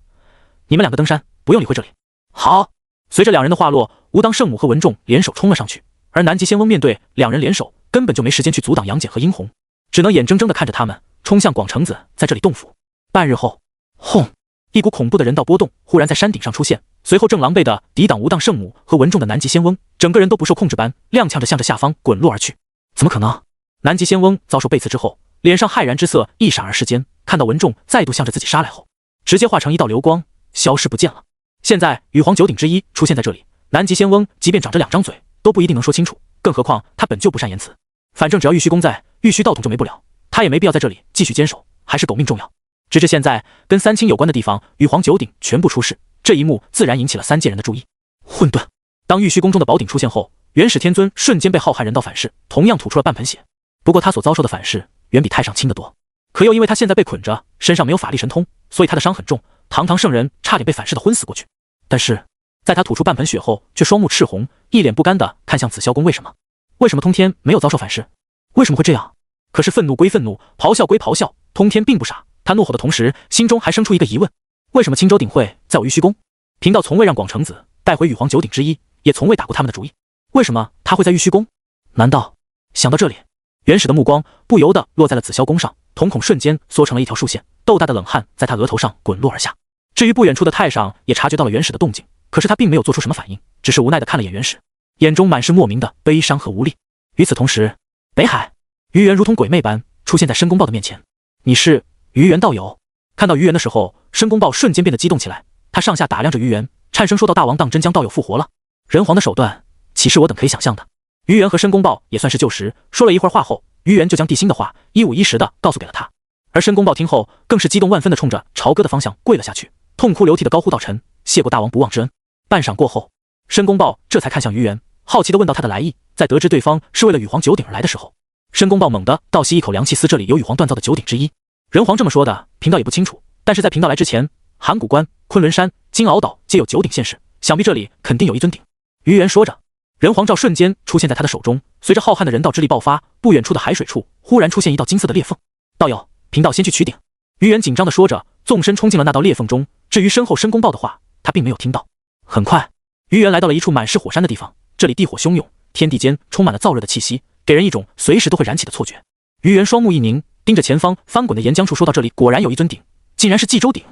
你们2个登山，不用理会这里。”好。随着2人的话落，吾当圣母和文仲联手冲了上去，而南极仙翁面对2人联手，根本就没时间去阻挡杨戬和殷红，只能眼睁睁地看着他们冲向广成子在这里洞府。半日后，轰！一股恐怖的人道波动忽然在山顶上出现，随后正狼狈地抵挡吾当圣母和文仲的南极仙翁，整个人都不受控制般踉跄着向着下方滚落而去。怎么可能？南极仙翁遭受背刺之后，脸上骇然之色一闪而逝间，看到文仲再度向着自己杀来后，直接化成一道流光消失不见了。现在羽皇9鼎之一出现在这里，南极仙翁即便长着2张嘴都不一定能说清楚，更何况他本就不善言辞。反正只要玉虚宫在，玉虚道统就没不了，他也没必要在这里继续坚守，还是狗命重要。直至现在跟3清有关的地方，羽皇9鼎全部出事，这一幕自然引起了3界人的注意。混沌！当玉虚宫中的宝鼎出现后，元始天尊瞬间被浩瀚人道反噬，同样吐出了半盆血。不过他所遭受的反噬远比太上轻得多，可又因为他现在被捆着，身上没有法力神通，所以他的伤很重，堂堂圣人差点被反噬的昏死过去。但是在他吐出半盆血后，却双目赤红，一脸不甘地看向紫霄宫。为什么？为什么通天没有遭受反噬？为什么会这样？可是愤怒归愤怒，咆哮归咆哮，通天并不傻，他怒吼的同时，心中还生出一个疑问：为什么青州鼎会在我玉虚宫？贫道从未让广成子带回羽皇9鼎之一，也从未打过他们的主意，为什么他会在玉虚宫？难道……想到这里，元始的目光不由得落在了紫霄宫上，瞳孔瞬间缩成了一条竖线，豆大的冷汗在他额头上滚落而下。至于不远处的太上也察觉到了元始的动静，可是他并没有做出什么反应，只是无奈地看了眼元始，眼中满是莫名的悲伤和无力。与此同时，北海于元如同鬼魅般出现在申公豹的面前。你是于元道友？看到于元的时候，申公豹瞬间变得激动起来，他上下打量着于元，颤声说道：“大王当真将道友复活了？人皇的手段岂是我等可以想象的？”于元和申公豹也算是旧识，说了一会儿话后，于元就将地心的话一五一十的告诉给了他。而申公豹听后更是激动万分的冲着朝歌的方向跪了下去，痛哭流涕的高呼道：“臣谢过大王不忘之恩。”半晌过后，申公豹这才看向于元，好奇地问到他的来意。在得知对方是为了羽皇9鼎而来的时候，申公豹猛地倒吸一口凉气，司这里有羽皇锻造的9鼎之一。人皇这么说的，贫道也不清楚，但是在贫道来之前，函谷关、昆仑山、金鳌岛皆有9鼎现世，想必这里肯定有一尊鼎。于元说着，人皇罩瞬间出现在他的手中，随着浩瀚的人道之力爆发，不远处的海水处忽然出现一道金色的裂缝。道友，贫道先去取鼎。于元紧张地说着，纵身冲进了那道裂缝中。至于身后申公豹的话，他并没有听到。很快，于元来到了一处满是火山的地方，这里地火汹涌，天地间充满了燥热的气息，给人一种随时都会燃起的错觉。于元双目一凝，盯着前方翻滚的岩浆处说到：“这里果然有一尊鼎，竟然是冀州鼎。”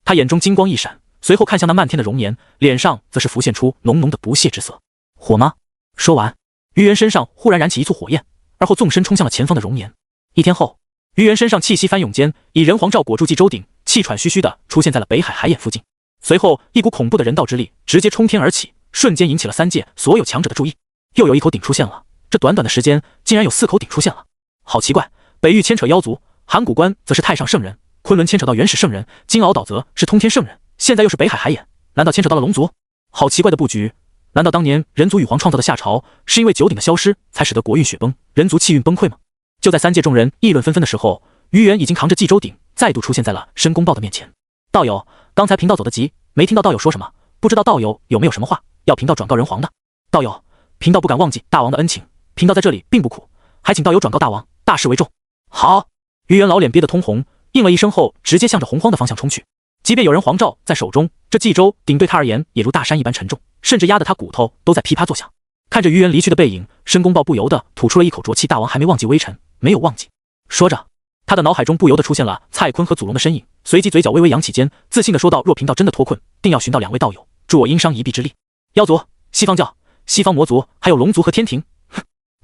他眼中金光一闪，随后看向那漫天的熔岩，脸上则是浮现出浓浓的不屑之色。火吗？说完，于元身上忽然燃起一簇火焰，而后纵身冲向了前方的熔岩。一天后，于元身上气息翻涌间，以人皇罩裹住冀州鼎，气喘吁吁地出现在了北海海眼附近。随后，一股恐怖的人道之力直接冲天而起，瞬间引起了3界所有强者的注意。又有一口鼎出现了，这短短的时间竟然有4口鼎出现了，好奇怪！北域牵扯妖族，函谷关则是太上圣人，昆仑牵扯到元始圣人，金鳌岛则是通天圣人，现在又是北海海眼，难道牵扯到了龙族？好奇怪的布局！难道当年人族羽皇创造的夏朝，是因为九鼎的消失，才使得国运雪崩，人族气运崩溃吗？就在三界众人议论纷纷的时候，于元已经扛着冀州鼎，再度出现在了申公豹的面前。道友，刚才贫道走得急，没听到道友说什么，不知道道友有没有什么话要贫道转告人皇的？道友，贫道不敢忘记大王的恩情，贫道在这里并不苦，还请道友转告大王，大事为重。好。于元老脸憋得通红，应了一声后，直接向着洪荒的方向冲去。即便有人皇诏在手中，这冀州鼎对他而言也如大山一般沉重，甚至压得他骨头都在噼啪作响。看着于元离去的背影，申公豹不由得吐出了一口浊气。大王还没忘记微臣，没有忘记。说着，他的脑海中不由得出现了蔡坤和祖龙的身影，随即嘴角微微扬起间，自信地说道：若贫道真的脱困，定要寻到两位道友，助我因伤一臂之力。妖族、西方教、西方魔族，还有龙族和天庭。哼！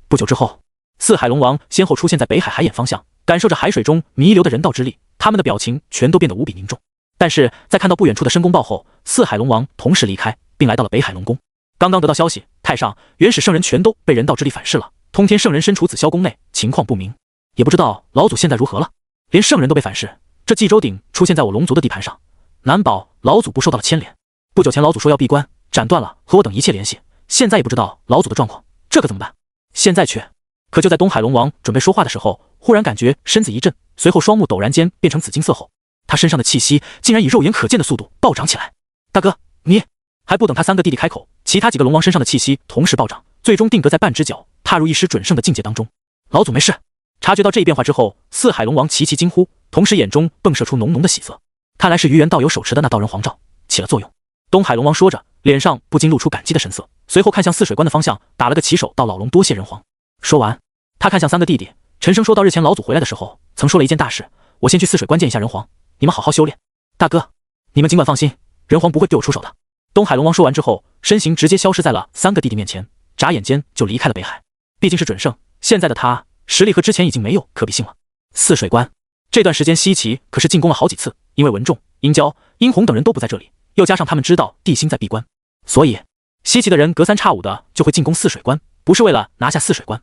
不久之后，四海龙王先后出现在北海海眼方向，感受着海水中弥流的人道之力，他们的表情全都变得无比凝重。但是在看到不远处的申公豹后，四海龙王同时离开，并来到了北海龙宫。刚刚得到消息，太上、元始圣人全都被人道之力反噬了，通天圣人身处紫霄宫内，情况不明，也不知道老祖现在如何了。连圣人都被反噬，这冀州鼎出现在我龙族的地盘上，难保老祖不受到了牵连。不久前老祖说要闭关，斩断了和我等一切联系，现在也不知道老祖的状况，这可怎么办？现在却……可就在东海龙王准备说话的时候，忽然感觉身子一震，随后双目陡然间变成紫金色后，他身上的气息竟然以肉眼可见的速度暴涨起来。大哥，你……还不等他三个弟弟开口，其他几个龙王身上的气息同时暴涨，最终定格在半只脚，踏入一师准圣的境界当中。老祖没事。察觉到这一变化之后，四海龙王齐齐惊呼，同时眼中迸射出浓浓的喜色。看来是于元道友手持的那道人皇诏起了作用。东海龙王说着，脸上不禁露出感激的神色，随后看向泗水关的方向，打了个起手，道：老龙多谢人皇。说完，他看向三个弟弟，沉声说道：日前老祖回来的时候，曾说了一件大事，我先去泗水关见一下人皇，你们好好修炼。大哥，你们尽管放心，人皇不会对我出手的。东海龙王说完之后，身形直接消失在了三个弟弟面前，眨眼间就离开了北海。毕竟是准圣，现在的他实力和之前已经没有可比性了。泗水关这段时间西岐可是进攻了好几次，因为文仲、殷郊、殷红等人都不在这里，又加上他们知道地心在闭关，所以西岐的人隔三差五的就会进攻泗水关，不是为了拿下泗水关，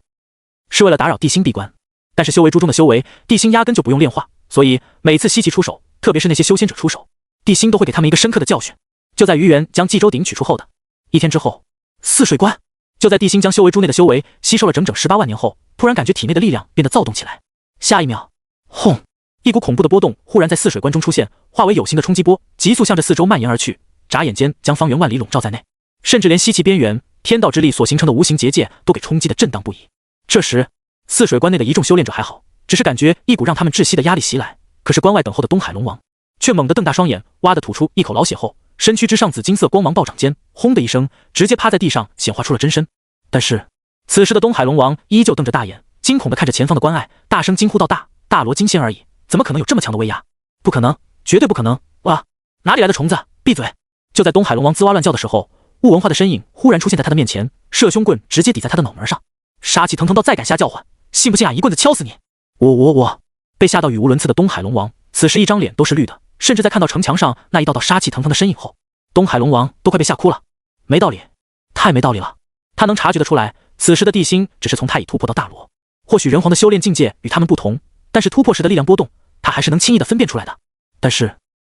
是为了打扰地心闭关。但是修为诸中的修为，地心压根就不用炼化，所以每次西岐出手，特别是那些修仙者出手，地心都会给他们一个深刻的教训。就在于元将冀州鼎取出后的一天之后，泗水关就在地心将修为诸内的修为吸收了整整18万年后，突然感觉体内的力量变得躁动起来。下一秒，轰！一股恐怖的波动忽然在泗水关中出现，化为有形的冲击波，急速向着四周蔓延而去，眨眼间将方圆万里笼罩在内，甚至连西岐边缘天道之力所形成的无形结界都给冲击得震荡不已。这时，泗水关内的一众修炼者还好，只是感觉一股让他们窒息的压力袭来。可是关外等候的东海龙王却猛地瞪大双眼，哇地吐出一口老血后，身躯之上紫金色光芒暴涨间，轰的一声，直接趴在地上显化出了真身。但是此时的东海龙王依旧瞪着大眼，惊恐地看着前方的关隘，大声惊呼道：大罗金仙而已，怎么可能有这么强的威压？不可能，绝对不可能！哇，哪里来的虫子？闭嘴！就在东海龙王滋哇乱叫的时候，雾文化的身影忽然出现在他的面前，摄凶棍直接抵在他的脑门上，杀气腾腾到再敢瞎叫唤，信不信俺一棍子敲死你！我被吓到语无伦次的东海龙王此时一张脸都是绿的，甚至在看到城墙上那一道道杀气腾腾的身影后，东海龙王都快被吓哭了。没道理，太没道理了。他能察觉得出来，此时的地心只是从太乙突破到大罗，或许人皇的修炼境界与他们不同，但是突破时的力量波动，他还是能轻易的分辨出来的。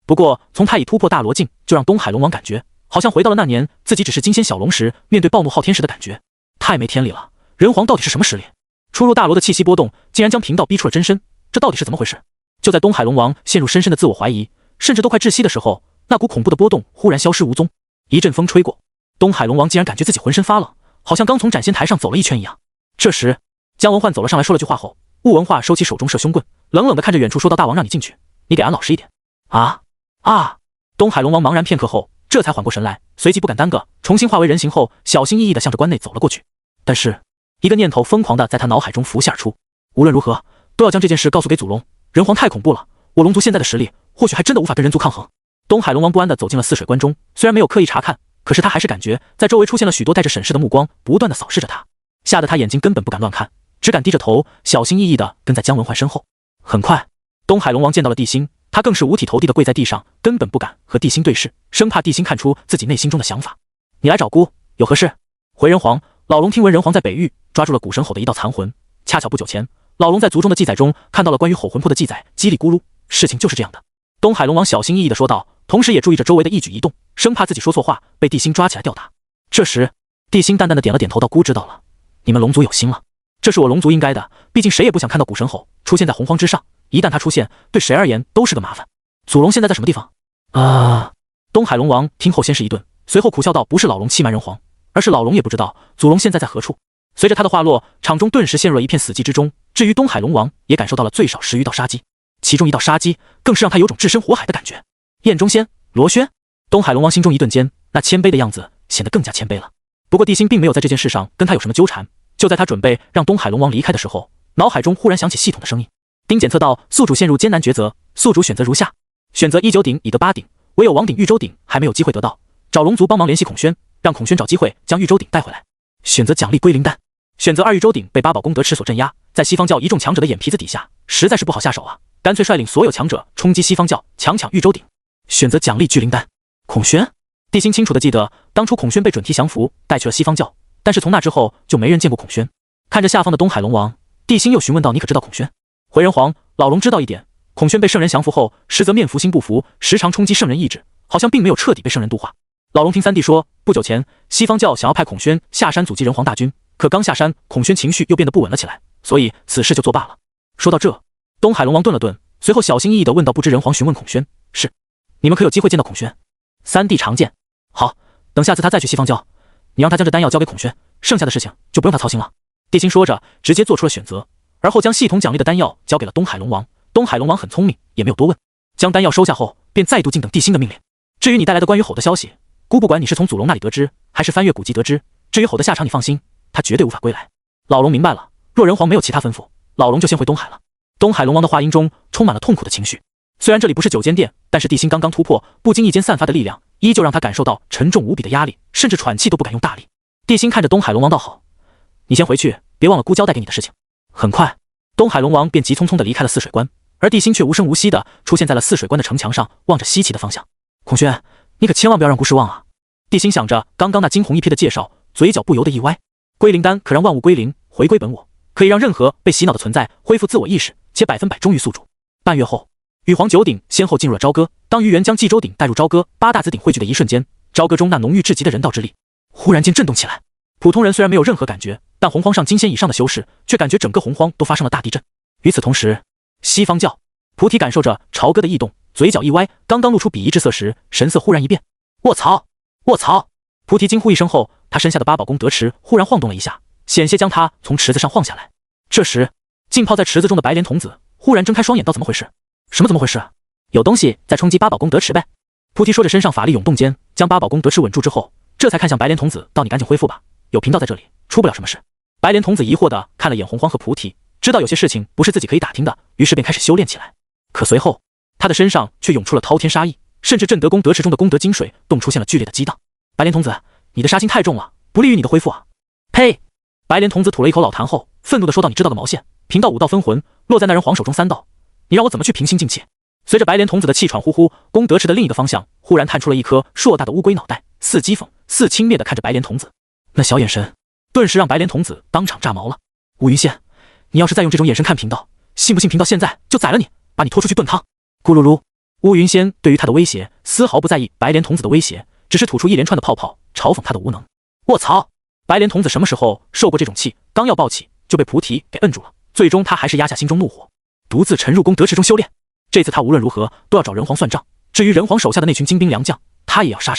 不过从太乙突破大罗境，就让东海龙王感觉好像回到了那年自己只是金仙小龙时面对暴怒昊天时的感觉，太没天理了！人皇到底是什么实力？出入大罗的气息波动，竟然将贫道逼出了真身，这到底是怎么回事？就在东海龙王陷入深深的自我怀疑，甚至都快窒息的时候，那股恐怖的波动忽然消失无踪。一阵风吹过，东海龙王竟然感觉自己浑身发冷，好像刚从斩仙台上走了一圈一样。这时，姜文焕走了上来，说了句话后，雾文化收起手中摄凶棍，冷冷地看着远处说道：大王让你进去，你给俺老实一点。东海龙王茫然片刻后，这才缓过神来，随即不敢耽搁，重新化为人形后，小心翼翼地向着关内走了过去。但是一个念头疯狂地在他脑海中浮现而出，无论如何都要将这件事告诉给祖龙，人皇太恐怖了，我龙族现在的实力或许还真的无法跟人族抗衡。东海龙王不安地走进了泗水关中，虽然没有刻意查看，可是他还是感觉在周围出现了许多带着审视的目光，不断地扫视着他，吓得他眼睛根本不敢乱看，只敢低着头小心翼翼地跟在姜文焕身后。很快，东海龙王见到了地心，他更是五体投地地跪在地上，根本不敢和地心对视，生怕地心看出自己内心中的想法。你来找姑有何事？回人皇，老龙听闻人皇在北域抓住了古神吼的一道残魂，恰巧不久前老龙在族中的记载中看到了关于吼魂魄的记载，叽里咕噜，事情就是这样的。东海龙王小心翼翼地说道，同时也注意着周围的一举一动，生怕自己说错话被地心抓起来吊打。这时地心淡淡的点了点头，道：“姑知道了，你们龙族有心了，这是我龙族应该的。毕竟谁也不想看到古神吼出现在洪荒之上，一旦他出现，对谁而言都是个麻烦。祖龙现在在什么地方？”东海龙王听后先是一顿，随后苦笑道：“不是老龙欺瞒人皇，而是老龙也不知道祖龙现在在何处。”随着他的话落，场中顿时陷入了一片死寂之中。至于东海龙王，也感受到了最少10余道杀机，其中一道杀机更是让他有种置身火海的感觉。燕中仙，罗轩。东海龙王心中一顿间，那谦卑的样子显得更加谦卑了。不过地心并没有在这件事上跟他有什么纠缠。就在他准备让东海龙王离开的时候，脑海中忽然响起系统的声音：“丁检测到宿主陷入艰难抉择，宿主选择如下：选择19鼎已得8鼎，唯有王鼎玉州鼎还没有机会得到，找龙族帮忙联系孔宣，让孔宣找机会将玉州鼎带回来。选择奖励归灵丹，选择2玉州鼎被八宝功德池所镇压，在西方教一众强者的眼皮子底下，实在是不好下手啊，干脆率领所有强者冲击西方教，强抢玉州鼎。选择奖励聚灵丹。孔宣，地心清楚地记得，当初孔宣被准提降服，带去了西方教，但是从那之后就没人见过孔宣。看着下方的东海龙王，地心又询问道：“你可知道孔宣？”回人皇，老龙知道一点，孔宣被圣人降服后，实则面服心不服，时常冲击圣人意志，好像并没有彻底被圣人度化。老龙听三弟说，不久前西方教想要派孔宣下山阻击人皇大军，可刚下山，孔宣情绪又变得不稳了起来，所以此事就作罢了。说到这，东海龙王顿了顿，随后小心翼翼地问道：“不知人皇询问孔宣，是你们可有机会见到孔宣？”三弟常见。好，等下次他再去西方教，你让他将这丹药交给孔宣，剩下的事情就不用他操心了。地心说着，直接做出了选择，而后将系统奖励的丹药交给了东海龙王。东海龙王很聪明，也没有多问，将丹药收下后，便再度静等地心的命令。至于你带来的关于吼的消息，姑不管你是从祖龙那里得知，还是翻阅古籍得知，至于吼的下场，你放心，他绝对无法归来。老龙明白了，若人皇没有其他吩咐，老龙就先回东海了。东海龙王的话音中充满了痛苦的情绪。虽然这里不是九间殿，但是地心刚刚突破，不经意间散发的力量，依旧让他感受到沉重无比的压力，甚至喘气都不敢用大力。地心看着东海龙王道：“好，你先回去，别忘了姑交代给你的事情。”很快，东海龙王便急匆匆地离开了泗水关，而地心却无声无息地出现在了泗水关的城墙上，望着西岐的方向。孔宣，你可千万不要让姑失望啊！地心想着刚刚那惊鸿一瞥的介绍，嘴角不由得一歪。归灵丹可让万物归零，回归本我，可以让任何被洗脑的存在恢复自我意识，且100%忠于宿主。半月后，玉皇九鼎先后进入了朝歌。当于元将冀州鼎带入朝歌8大子鼎汇聚的一瞬间，朝歌中那浓郁至极的人道之力忽然间震动起来。普通人虽然没有任何感觉，但洪荒上金仙以上的修士却感觉整个洪荒都发生了大地震。与此同时，西方教菩提感受着朝歌的异动，嘴角一歪，刚刚露出鄙夷之色时，神色忽然一变。卧槽！卧槽！菩提惊呼一声后，他身下的八宝功德池忽然晃动了一下，险些将他从池子上晃下来。这时，浸泡在池子中的白莲童子忽然睁开双眼道：“怎么回事？什么怎么回事？有东西在冲击八宝功德池呗。”菩提说着，身上法力涌动间，将八宝功德池稳住之后，这才看向白莲童子道：“你赶紧恢复吧，有贫道在这里，出不了什么事。”白莲童子疑惑地看了眼洪荒和菩提，知道有些事情不是自己可以打听的，于是便开始修炼起来。可随后，他的身上却涌出了滔天杀意，甚至镇德功德池中的功德金水冻出现了剧烈的激荡。白莲童子，你的杀心太重了，不利于你的恢复啊！呸！白莲童子吐了一口老痰后，愤怒地说道：“你知道个毛线！贫道5道分魂落在那人皇手中3道，你让我怎么去平心静气？”随着白莲童子的气喘呼呼，功德池的另一个方向忽然探出了一颗硕大的乌龟脑袋，似讥讽似轻蔑地看着白莲童子，那小眼神顿时让白莲童子当场炸毛了。乌云仙，你要是再用这种眼神看贫道，信不信贫道现在就宰了你，把你拖出去炖汤？咕噜噜！乌云仙对于他的威胁丝毫不在意，白莲童子的威胁只是吐出一连串的泡泡，嘲讽他的无能。卧槽！白莲童子什么时候受过这种气？刚要暴起，就被菩提给摁住了。最终他还是压下心中怒火，独自沉入功德池中修炼。这次他无论如何都要找人皇算账。至于人皇手下的那群精兵良将，他也要杀。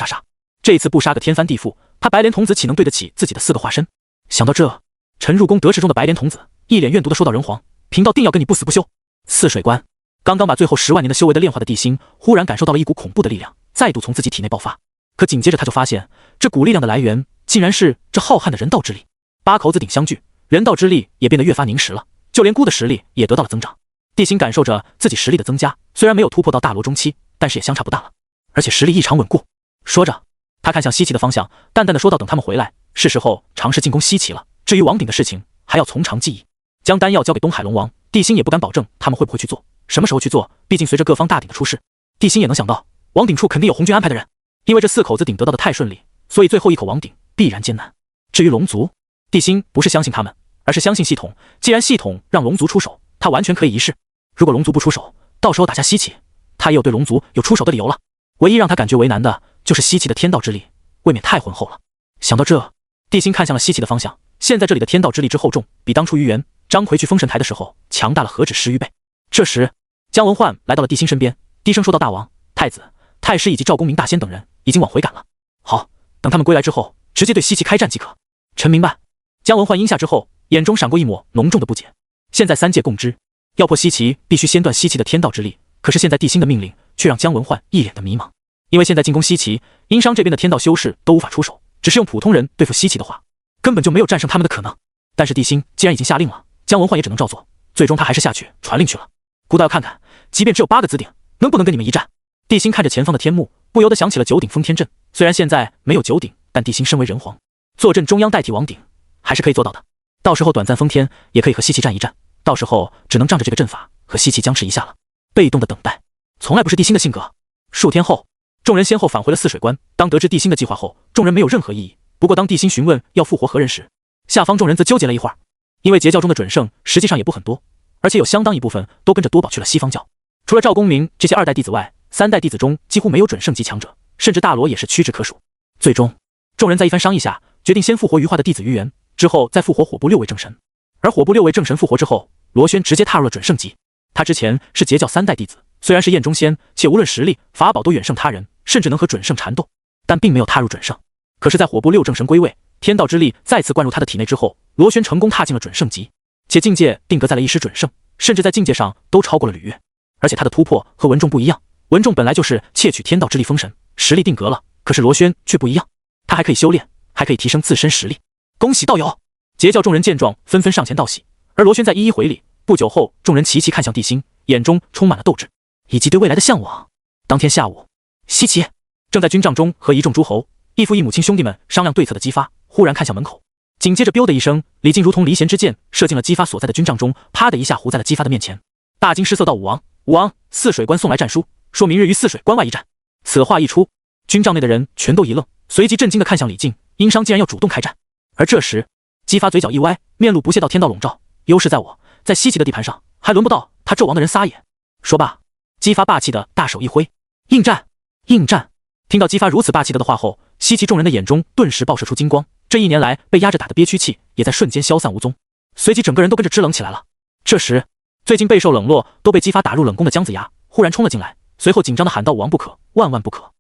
这次不杀个天翻地覆，他白莲童子岂能对得起自己的4个化身？想到这，沉入功德池中的白莲童子一脸怨毒地说道：“人皇，贫道定要跟你不死不休。”泗水关，刚刚把最后10万年的修为的炼化的地心，忽然感受到了一股恐怖的力量再度从自己体内爆发。可紧接着他就发现，这股力量的来源竟然是这浩瀚的人道之力。8口子鼎相聚，人道之力也变得越发凝实了，就连姑的实力也得到了增长。地心感受着自己实力的增加，虽然没有突破到大罗中期，但是也相差不大了，而且实力异常稳固。说着，他看向西岐的方向，淡淡的说道：“等他们回来，是时候尝试进攻西岐了。至于王鼎的事情，还要从长计议。”将丹药交给东海龙王，地心也不敢保证他们会不会去做，什么时候去做，毕竟随着各方大鼎的出世，地心也能想到王鼎处肯定有红军安排的人。因为这4口子鼎得到的太顺利，所以最后一口王鼎必然艰难。至于龙族，地心不是相信他们，而是相信系统。既然系统让龙族出手，他完全可以一试。如果龙族不出手，到时候打下西岐，他也有对龙族有出手的理由了。唯一让他感觉为难的就是西岐的天道之力未免太浑厚了。想到这，地心看向了西岐的方向，现在这里的天道之力之厚重，比当初于元、张奎去封神台的时候强大了何止10余倍。这时，姜文焕来到了地心身边，低声说道：“大王、太子、太师以及赵公明大仙等人已经往回赶了。好，等他们归来之后，直接对西岐开战即可。”臣明白。姜文焕应下之后，眼中闪过一抹浓重的不解。现在3界共知，要破西岐，必须先断西岐的天道之力。可是现在地心的命令却让姜文焕一脸的迷茫，因为现在进攻西岐，殷商这边的天道修士都无法出手，只是用普通人对付西岐的话，根本就没有战胜他们的可能。但是地心既然已经下令了，姜文焕也只能照做。最终他还是下去传令去了。孤道要看看，即便只有8个子顶，能不能跟你们一战？地心看着前方的天幕，不由得想起了9鼎封天阵。虽然现在没有9鼎，但地心身为人皇，坐镇中央代替王鼎，还是可以做到的。到时候短暂封天，也可以和西岐战一战。到时候只能仗着这个阵法和西岐僵持一下了。被动的等待，从来不是地心的性格。数天后，众人先后返回了泗水关。当得知地心的计划后，众人没有任何异议。不过当地心询问要复活何人时，下方众人则纠结了一会儿。因为截教中的准圣实际上也不很多，而且有相当一部分都跟着多宝去了西方教。除了赵公明这些2代弟子外，3代弟子中几乎没有准圣级强者，甚至大罗也是屈指可数。最终，众人在一番商议下，决定先复活羽化的弟子于元，之后再复活火部6位正神。而火部6位正神复活之后，罗轩直接踏入了准圣级。他之前是截教3代弟子，虽然是燕中仙，且无论实力、法宝都远胜他人，甚至能和准圣缠斗，但并没有踏入准圣。可是，在火部6正神归位，天道之力再次灌入他的体内之后，罗轩成功踏进了准圣级，且境界定格在了一师准圣，甚至在境界上都超过了吕越。而且他的突破和文仲不一样，文仲本来就是窃取天道之力封神，实力定格了，可是罗轩却不一样，他还可以修炼，还可以提升自身实力。恭喜道友！截教众人见状，纷纷上前道喜，而罗轩在一一回礼。不久后，众人齐齐看向地心，眼中充满了斗志以及对未来的向往。当天下午，西岐正在军帐中和一众诸侯、义父义母亲兄弟们商量对策的姬发，忽然看向门口，紧接着biu的一声，李靖如同离弦之箭射进了姬发所在的军帐中，啪的一下糊在了姬发的面前。大惊失色道：“武王，泗水关送来战书，说明日于泗水关外一战。”此话一出，军帐内的人全都一愣，随即震惊的看向李靖，殷商竟然要主动开战。而这时，姬发嘴角一歪，面露不屑道：“天道笼罩，优势在我，在西岐的地盘上，还轮不到他纣王的人撒野。”说罢，姬发霸气的大手一挥，应战！应战！听到姬发如此霸气的话后，西岐众人的眼中顿时爆射出金光，这1年来被压着打的憋屈气也在瞬间消散无踪，随即整个人都跟着支棱起来了。这时，最近备受冷落都被姬发打入冷宫的姜子牙忽然冲了进来，随后紧张的喊道：“武王不可，万万不可！”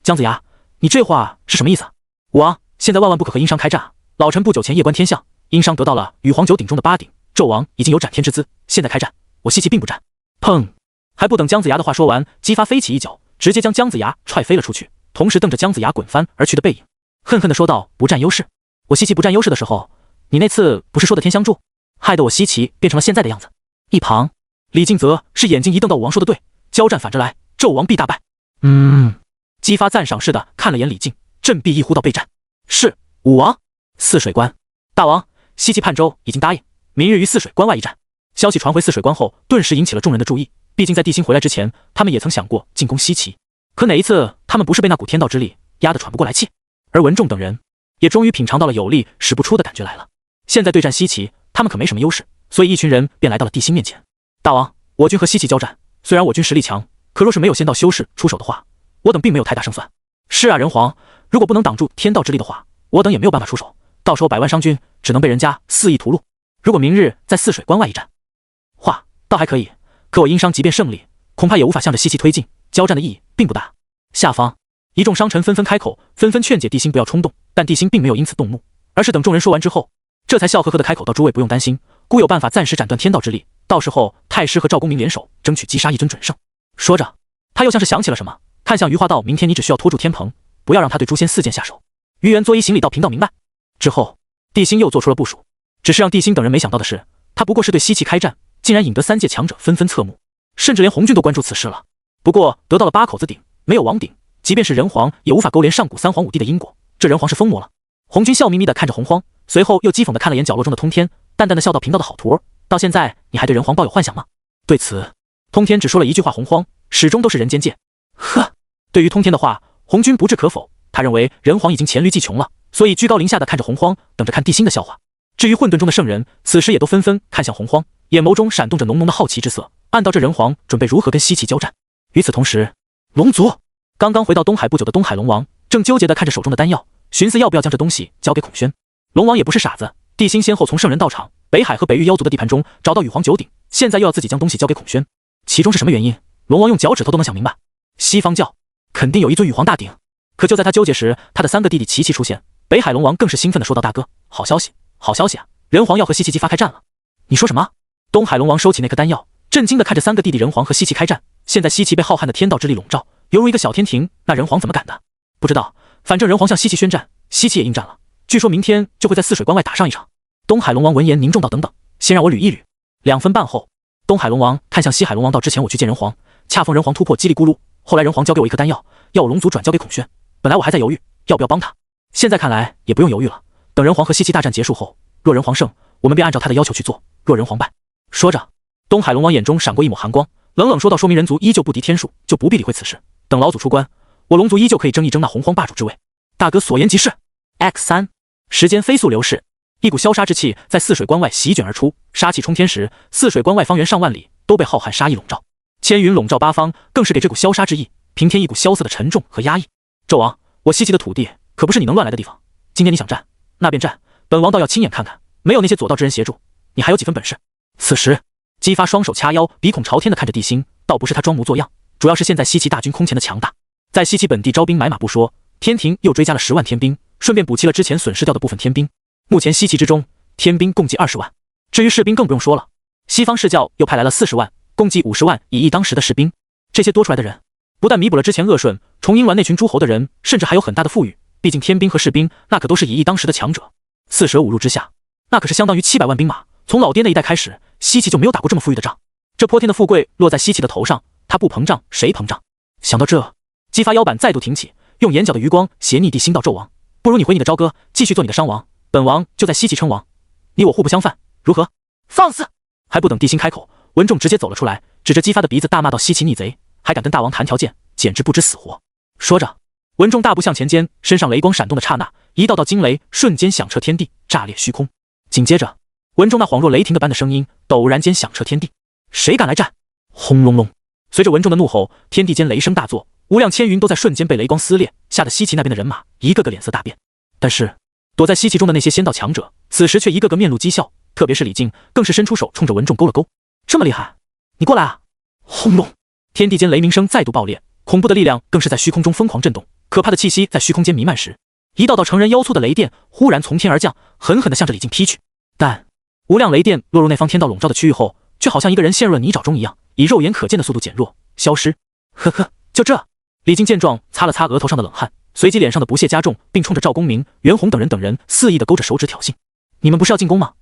姜子牙，你这话是什么意思？武王，现在万万不可和殷商开战啊！老臣不久前夜观天象，殷商得到了羽黄9鼎中的8鼎，纣王已经有斩天之姿，现在开战，我西岐并不战。砰！还不等姜子牙的话说完，姬发飞起一脚，直接将姜子牙踹飞了出去，同时瞪着姜子牙滚翻而去的背影，恨恨地说道：“不占优势！我西岐不占优势的时候，你那次不是说的天相助，害得我西岐变成了现在的样子。”一旁，李靖则是眼睛一瞪道：“武王说的对，交战反着来，纣王必大败。”姬发赞赏似的看了眼李靖，振臂一呼道：“备战！”是。武王。泗水关，大王，西岐叛周已经答应，明日于泗水关外一战。消息传回泗水关后，顿时引起了众人的注意。毕竟在地心回来之前，他们也曾想过进攻西岐，可哪一次他们不是被那股天道之力压得喘不过来气？而文仲等人也终于品尝到了有力使不出的感觉来了。现在对战西岐，他们可没什么优势，所以一群人便来到了地心面前。大王，我军和西岐交战，虽然我军实力强，可若是没有仙道修士出手的话，我等并没有太大胜算。是啊，人皇，如果不能挡住天道之力的话，我等也没有办法出手，到时候百万商军只能被人家肆意屠戮。如果明日在泗水关外一战，话倒还可以，可我殷商即便胜利，恐怕也无法向着西岐推进，交战的意义并不大。下方一众商臣纷纷开口，纷纷劝解地心不要冲动，但地心并没有因此动怒，而是等众人说完之后，这才笑呵呵的开口道：“诸位不用担心，孤有办法暂时斩断天道之力，到时候太师和赵公明联手，争取击杀一尊准圣。”说着，他又像是想起了什么，看向余华道：“明天你只需要拖住天蓬，不要让他对诛仙4剑下手。”于元作揖行礼道：“贫道明白。”之后，地心又做出了部署，只是让地心等人没想到的是，他不过是对西岐开战，竟然引得3界强者纷纷侧目，甚至连红军都关注此事了。不过得到了8口子鼎，没有王鼎，即便是人皇也无法勾连上古3皇5帝的因果，这人皇是疯魔了。红军笑眯眯地看着洪荒，随后又讥讽地看了眼角落中的通天，淡淡的笑道：“贫道的好徒儿，到现在你还对人皇抱有幻想吗？”对此，通天只说了一句话：“洪荒始终都是人间界。”呵，对于通天的话，红军不置可否，他认为人皇已经黔驴技穷了，所以居高临下的看着洪荒，等着看地心的笑话。至于混沌中的圣人，此时也都纷纷看向洪荒，眼眸中闪动着浓浓的好奇之色，暗道这人皇准备如何跟西岐交战。与此同时，龙族刚刚回到东海不久的东海龙王正纠结地看着手中的丹药，寻思要不要将这东西交给孔宣。龙王也不是傻子，帝辛先后从圣人道场、北海和北域妖族的地盘中找到羽皇九鼎，现在又要自己将东西交给孔宣，其中是什么原因？龙王用脚趾头都能想明白。西方教肯定有一尊羽皇大鼎，可就在他纠结时，他的3个弟弟齐齐出现。北海龙王更是兴奋地说道：“大哥，好消息，好消息啊！人皇要和西岐激发开战了。”你说什么？东海龙王收起那颗丹药，震惊地看着3个弟弟人皇和西岐开战。现在西岐被浩瀚的天道之力笼罩，犹如一个小天庭，那人皇怎么敢的？不知道，反正人皇向西岐宣战，西岐也应战了。据说明天就会在泗水关外打上一场。东海龙王闻言凝重道：“等等，先让我捋一捋。”2分半后，东海龙王看向西海龙王道：“之前我去见人皇，恰逢人皇突破叽里咕噜，后来人皇交给我一颗丹药，要我龙族转交给孔宣。本来我还在犹豫要不要帮他，现在看来也不用犹豫了。等人皇和西岐大战结束后，若人皇胜，我们便按照他的要求去做；若人皇败。”说着，东海龙王眼中闪过一抹寒光，冷冷说道：“说明人族依旧不敌天数，就不必理会此事。等老祖出关，我龙族依旧可以争一争那洪荒霸主之位。”大哥所言极是。X3，时间飞速流逝，一股萧杀之气在泗水关外席卷而出，杀气冲天时，泗水关外方圆上万里都被浩瀚杀意笼罩，千云笼罩八方，更是给这股萧杀之意平添一股萧瑟的沉重和压抑。纣王，我西岐的土地可不是你能乱来的地方，今天你想战，那便战，本王倒要亲眼看看，没有那些左道之人协助，你还有几分本事。此时，姬发双手掐腰，鼻孔朝天的看着帝辛，倒不是他装模作样，主要是现在西岐大军空前的强大，在西岐本地招兵买马不说，天庭又追加了10万天兵，顺便补齐了之前损失掉的部分天兵。目前西岐之中，天兵共计20万，至于士兵更不用说了，西方释教又派来了40万，共计50万，以一当十的士兵。这些多出来的人，不但弥补了之前鄂顺、重英鸾那群诸侯的人，甚至还有很大的富裕。毕竟天兵和士兵那可都是以一当十的强者，4舍5入之下，那可是相当于700万兵马。从老爹那一代开始，西岐就没有打过这么富裕的仗。这泼天的富贵落在西岐的头上，他不膨胀谁膨胀？想到这，姬发腰板再度挺起，用眼角的余光斜睨帝辛道：“纣王，不如你回你的朝歌，继续做你的商王，本王就在西岐称王，你我互不相犯，如何？”放肆！还不等帝辛开口，文仲直接走了出来，指着姬发的鼻子大骂道：“西岐逆贼，还敢跟大王谈条件，简直不知死活！”说着，文仲大步向前间，身上雷光闪动的刹那，一道道惊雷瞬间响彻天地，炸裂虚空。紧接着，文仲那恍若雷霆的般的声音陡然间响彻天地：“谁敢来战？”轰隆隆，随着文仲的怒吼，天地间雷声大作，无量千云都在瞬间被雷光撕裂，吓得西岐那边的人马一个个脸色大变。但是躲在西岐中的那些仙道强者，此时却一个个面露讥笑，特别是李靖，更是伸出手冲着文仲勾了勾：“这么厉害，你过来啊！”轰隆，天地间雷鸣声再度爆裂，恐怖的力量更是在虚空中疯狂震动，可怕的气息在虚空间弥漫时，一道道成人腰粗的雷电忽然从天而降，狠狠地向着李靖劈去。但无量雷电落入那方天道笼罩的区域后，却好像一个人陷入了泥沼中一样，以肉眼可见的速度减弱消失。呵呵，就这。李靖见状，擦了擦额头上的冷汗，随即脸上的不屑加重，并冲着赵公明、袁弘等人肆意的勾着手指挑衅：“你们不是要进攻吗？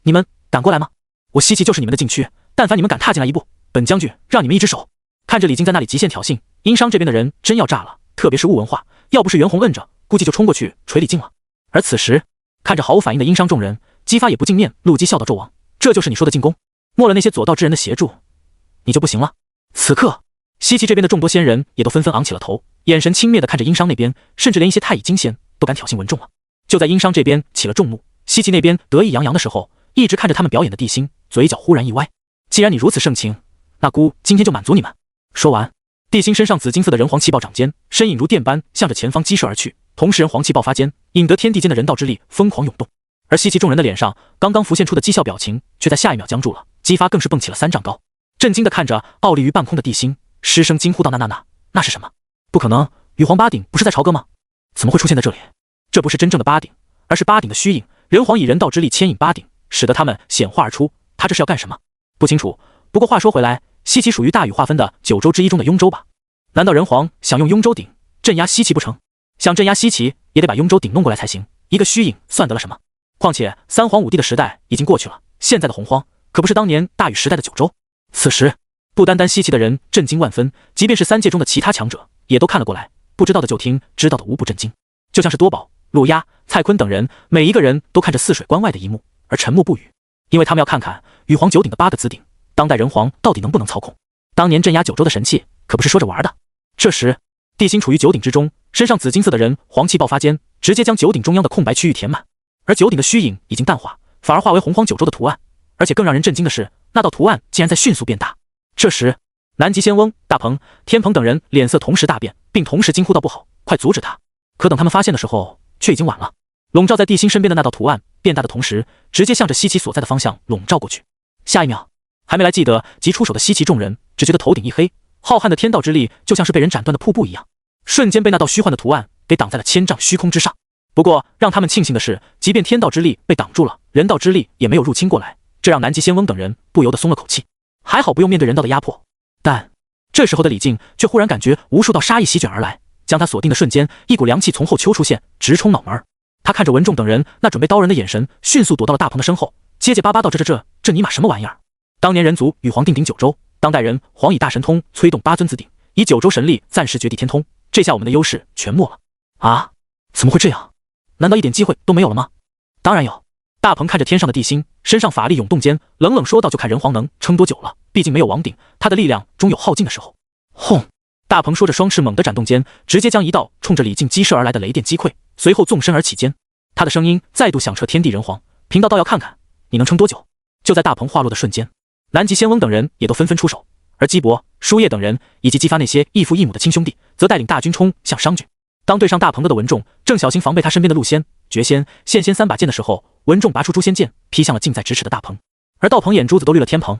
你们敢过来吗？我西岐就是你们的禁区，但凡你们敢踏进来一步，本将军让你们一只手！”看着李靖在那里极限挑衅，殷商这边的人真要炸了，特别是雾文化，要不是袁弘摁着，估计就冲过去捶李靖了。而此时看着毫无反应的殷商众人，姬发也不禁面，怒讥笑道：“纣王，这就是你说的进攻？没了那些左道之人的协助，你就不行了？”此刻西岐这边的众多仙人也都纷纷昂起了头，眼神轻蔑地看着殷商那边，甚至连一些太乙金仙都敢挑衅文仲了。就在殷商这边起了众怒，西岐那边得意洋洋的时候，一直看着他们表演的帝辛嘴角忽然一歪：“既然你如此盛情，那姑今天就满足你们。”说完，帝辛身上紫金色的人皇气爆掌间，身影如电般向着前方激射而去，同时人皇气爆发间，引得天地间的人道之力疯狂涌动。而西岐众人的脸上刚刚浮现出的讥笑表情，却在下一秒僵住了。姬发更是蹦起了3丈高，震惊地看着傲立于半空的帝辛，失声惊呼道：“那是什么？不可能！羽皇八鼎不是在朝歌吗？怎么会出现在这里？这不是真正的八鼎，而是八鼎的虚影。人皇以人道之力牵引八鼎，使得他们显化而出。他这是要干什么？不清楚。不过话说回来，西岐属于大禹划分的9州之一中的雍州吧？难道人皇想用雍州鼎镇压西岐不成？想镇压西岐，也得把雍州鼎弄过来才行。一个虚影算得了什么？况且3皇5帝的时代已经过去了，现在的洪荒可不是当年大禹时代的9州。”此时不单单西岐的人震惊万分，即便是3界中的其他强者也都看了过来，不知道的就听，知道的无不震惊。就像是多宝、陆压、蔡坤等人，每一个人都看着泗水关外的一幕而沉默不语，因为他们要看看羽皇9鼎的8个子鼎，当代人皇到底能不能操控。当年镇压9州的神器可不是说着玩的。这时帝辛处于9鼎之中，身上紫金色的人皇气爆发间，直接将9鼎中央的空白区域填满，而9鼎的虚影已经淡化，反而化为洪荒9州的图案。而且更让人震惊的是，那道图案竟然在迅速变大。这时南极仙翁、大鹏、天鹏等人脸色同时大变，并同时惊呼道：“不好，快阻止他！”可等他们发现的时候，却已经晚了。笼罩在地心身边的那道图案变大的同时，直接向着西岐所在的方向笼罩过去。下一秒，还没来记得即出手的西岐众人，只觉得头顶一黑，浩瀚的天道之力就像是被人斩断的瀑布一样，瞬间被那道虚幻的图案给挡在了千丈虚空之上。不过让他们庆幸的是，即便天道之力被挡住了，人道之力也没有入侵过来，这让南极仙翁等人不由得松了口气，还好不用面对人道的压迫。但这时候的李靖却忽然感觉无数道杀意席卷而来，将他锁定的瞬间，一股凉气从后丘出现，直冲脑门。他看着文仲等人那准备刀人的眼神，迅速躲到了大鹏的身后，结结巴巴道：“这尼玛什么玩意儿？当年人族与黄定鼎九州，当代人黄以大神通催动八尊子鼎，以九州神力暂时绝地天通，这下我们的优势全没了啊！怎么会这样？难道一点机会都没有了吗？”当然有。大鹏看着天上的地心，身上法力涌动间，冷冷说道：“就看人皇能撑多久了，毕竟没有王鼎，他的力量终有耗尽的时候。”轰！大鹏说着，双翅猛地展动间，直接将一道冲着李靖击射而来的雷电击溃，随后纵身而起间，他的声音再度响彻天地人皇贫道倒要看看你能撑多久。就在大鹏话落的瞬间，南极仙翁等人也都纷纷出手，而姬伯、书叶等人以及激发那些异父异母的亲兄弟，则带领大军冲向商郡。当对上大鹏的文仲正小心防备他身边的陆仙、绝仙、现仙三把剑的时候，文仲拔出诛仙剑劈向了近在咫尺的大鹏，而道鹏眼珠子都绿了。天鹏，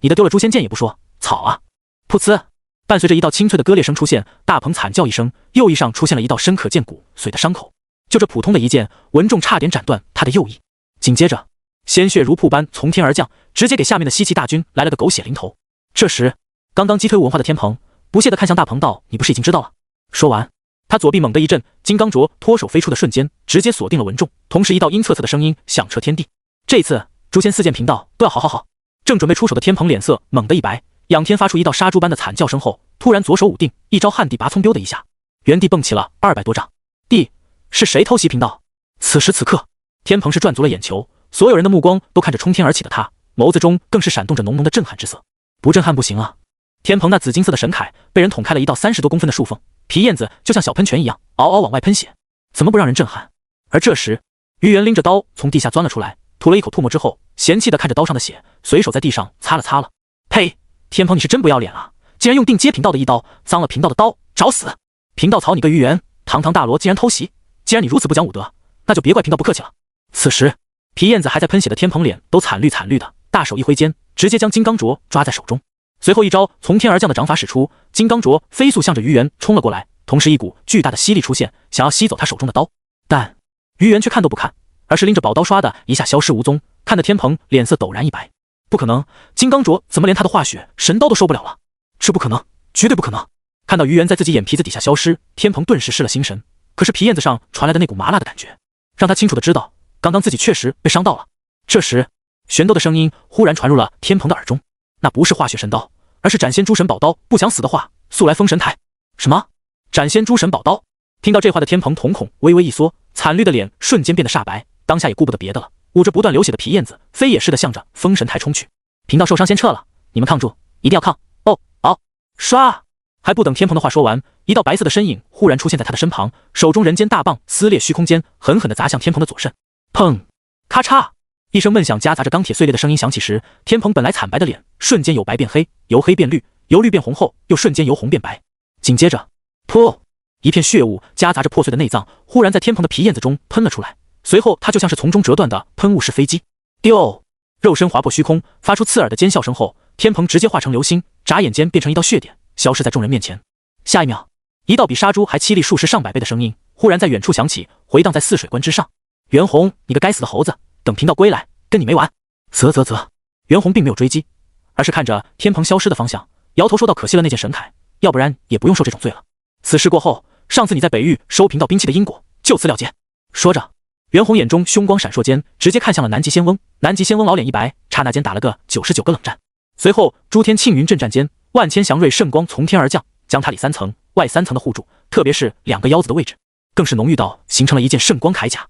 你的丢了诛仙剑也不说，草啊！噗呲！伴随着一道清脆的割裂声出现，大鹏惨叫一声，右翼上出现了一道深可见骨髓的伤口。就这普通的一剑，文仲差点斩断他的右翼。紧接着，鲜血如瀑般从天而降，直接给下面的西岐大军来了个狗血淋头。这时，刚刚击退文化的天鹏不屑地看向大鹏道：“你不是已经知道了？”说完，他左臂猛地一震，金刚镯脱手飞出的瞬间，直接锁定了文仲，同时一道阴恻恻的声音响彻天地：“这一次，诛仙四剑贫道都要好好好。”正准备出手的天鹏脸色猛地一白，仰天发出一道杀猪般的惨叫声后，突然左手舞定，一招旱地拔葱，丢的一下，原地蹦起了200多丈。地是谁偷袭贫道？此时此刻，天鹏是赚足了眼球，所有人的目光都看着冲天而起的他，眸子中更是闪动着浓浓的震撼之色。不震撼不行啊！天鹏那紫金色的神铠被人捅开了一道30多公分的树缝，皮燕子就像小喷泉一样嗷嗷往外喷血，怎么不让人震撼？而这时，于元拎着刀从地下钻了出来，吐了一口唾沫之后，嫌弃地看着刀上的血，随手在地上擦了擦了。呸！天鹏你是真不要脸啊！竟然用定接贫道的一刀，脏了贫道的刀，找死！贫道草你个于元，堂堂大罗竟然偷袭！既然你如此不讲武德，那就别怪贫道不客气了。此时，皮燕子还在喷血的天鹏脸都惨绿惨绿的，大手一挥间，直接将金刚镯抓在手中，随后一招从天而降的掌法使出，金刚镯飞速向着于元冲了过来，同时一股巨大的吸力出现，想要吸走他手中的刀，但于元却看都不看，而是拎着宝刀唰的一下消失无踪，看得天鹏脸色陡然一白。不可能，金刚镯怎么连他的化血神刀都收不了了？这不可能，绝对不可能！看到于元在自己眼皮子底下消失，天鹏顿时失了心神。可是皮燕子上传来的那股麻辣的感觉，让他清楚的知道，刚刚自己确实被伤到了。这时，玄斗的声音忽然传入了天鹏的耳中，那不是化血神刀，而是斩仙诸神宝刀，不想死的话，速来封神台。什么？斩仙诸神宝刀？听到这话的天鹏瞳孔微微一缩，惨绿的脸瞬间变得煞白，当下也顾不得别的了，捂着不断流血的皮燕子，飞也似的向着封神台冲去。贫道受伤先撤了，你们抗住，一定要抗！哦，嗷！唰！还不等天鹏的话说完，一道白色的身影忽然出现在他的身旁，手中人间大棒撕裂虚空间，狠狠地砸向天鹏的左肾。砰！咔嚓！一声闷响夹杂着钢铁碎裂的声音响起时，天鹏本来惨白的脸瞬间由白变黑，由黑变绿，由绿变红后又瞬间由红变白。紧接着，噗！一片血雾夹杂着破碎的内脏，忽然在天鹏的皮燕子中喷了出来，随后他就像是从中折断的喷雾式飞机，丢！肉身划破虚空，发出刺耳的尖笑声后，天鹏直接化成流星，眨眼间变成一道血点，消失在众人面前。下一秒，一道比杀猪还凄厉数十上百倍的声音忽然在远处响起，回荡在泗水关之上。袁弘，你个该死的猴子，等贫道归来，跟你没完！啧。袁弘并没有追击，而是看着天鹏消失的方向，摇头说道：“可惜了那件神铠，要不然也不用受这种罪了。此事过后，上次你在北域收贫道兵器的因果就此了结。”说着，袁弘眼中凶光闪烁间，直接看向了南极仙翁。南极仙翁老脸一白，刹那间打了个99个冷战。随后，诸天庆云阵战间，万千祥瑞圣光从天而降，将塔里3层、外3层的护住，特别是2个腰子的位置，更是浓郁到形成了一件圣光铠甲。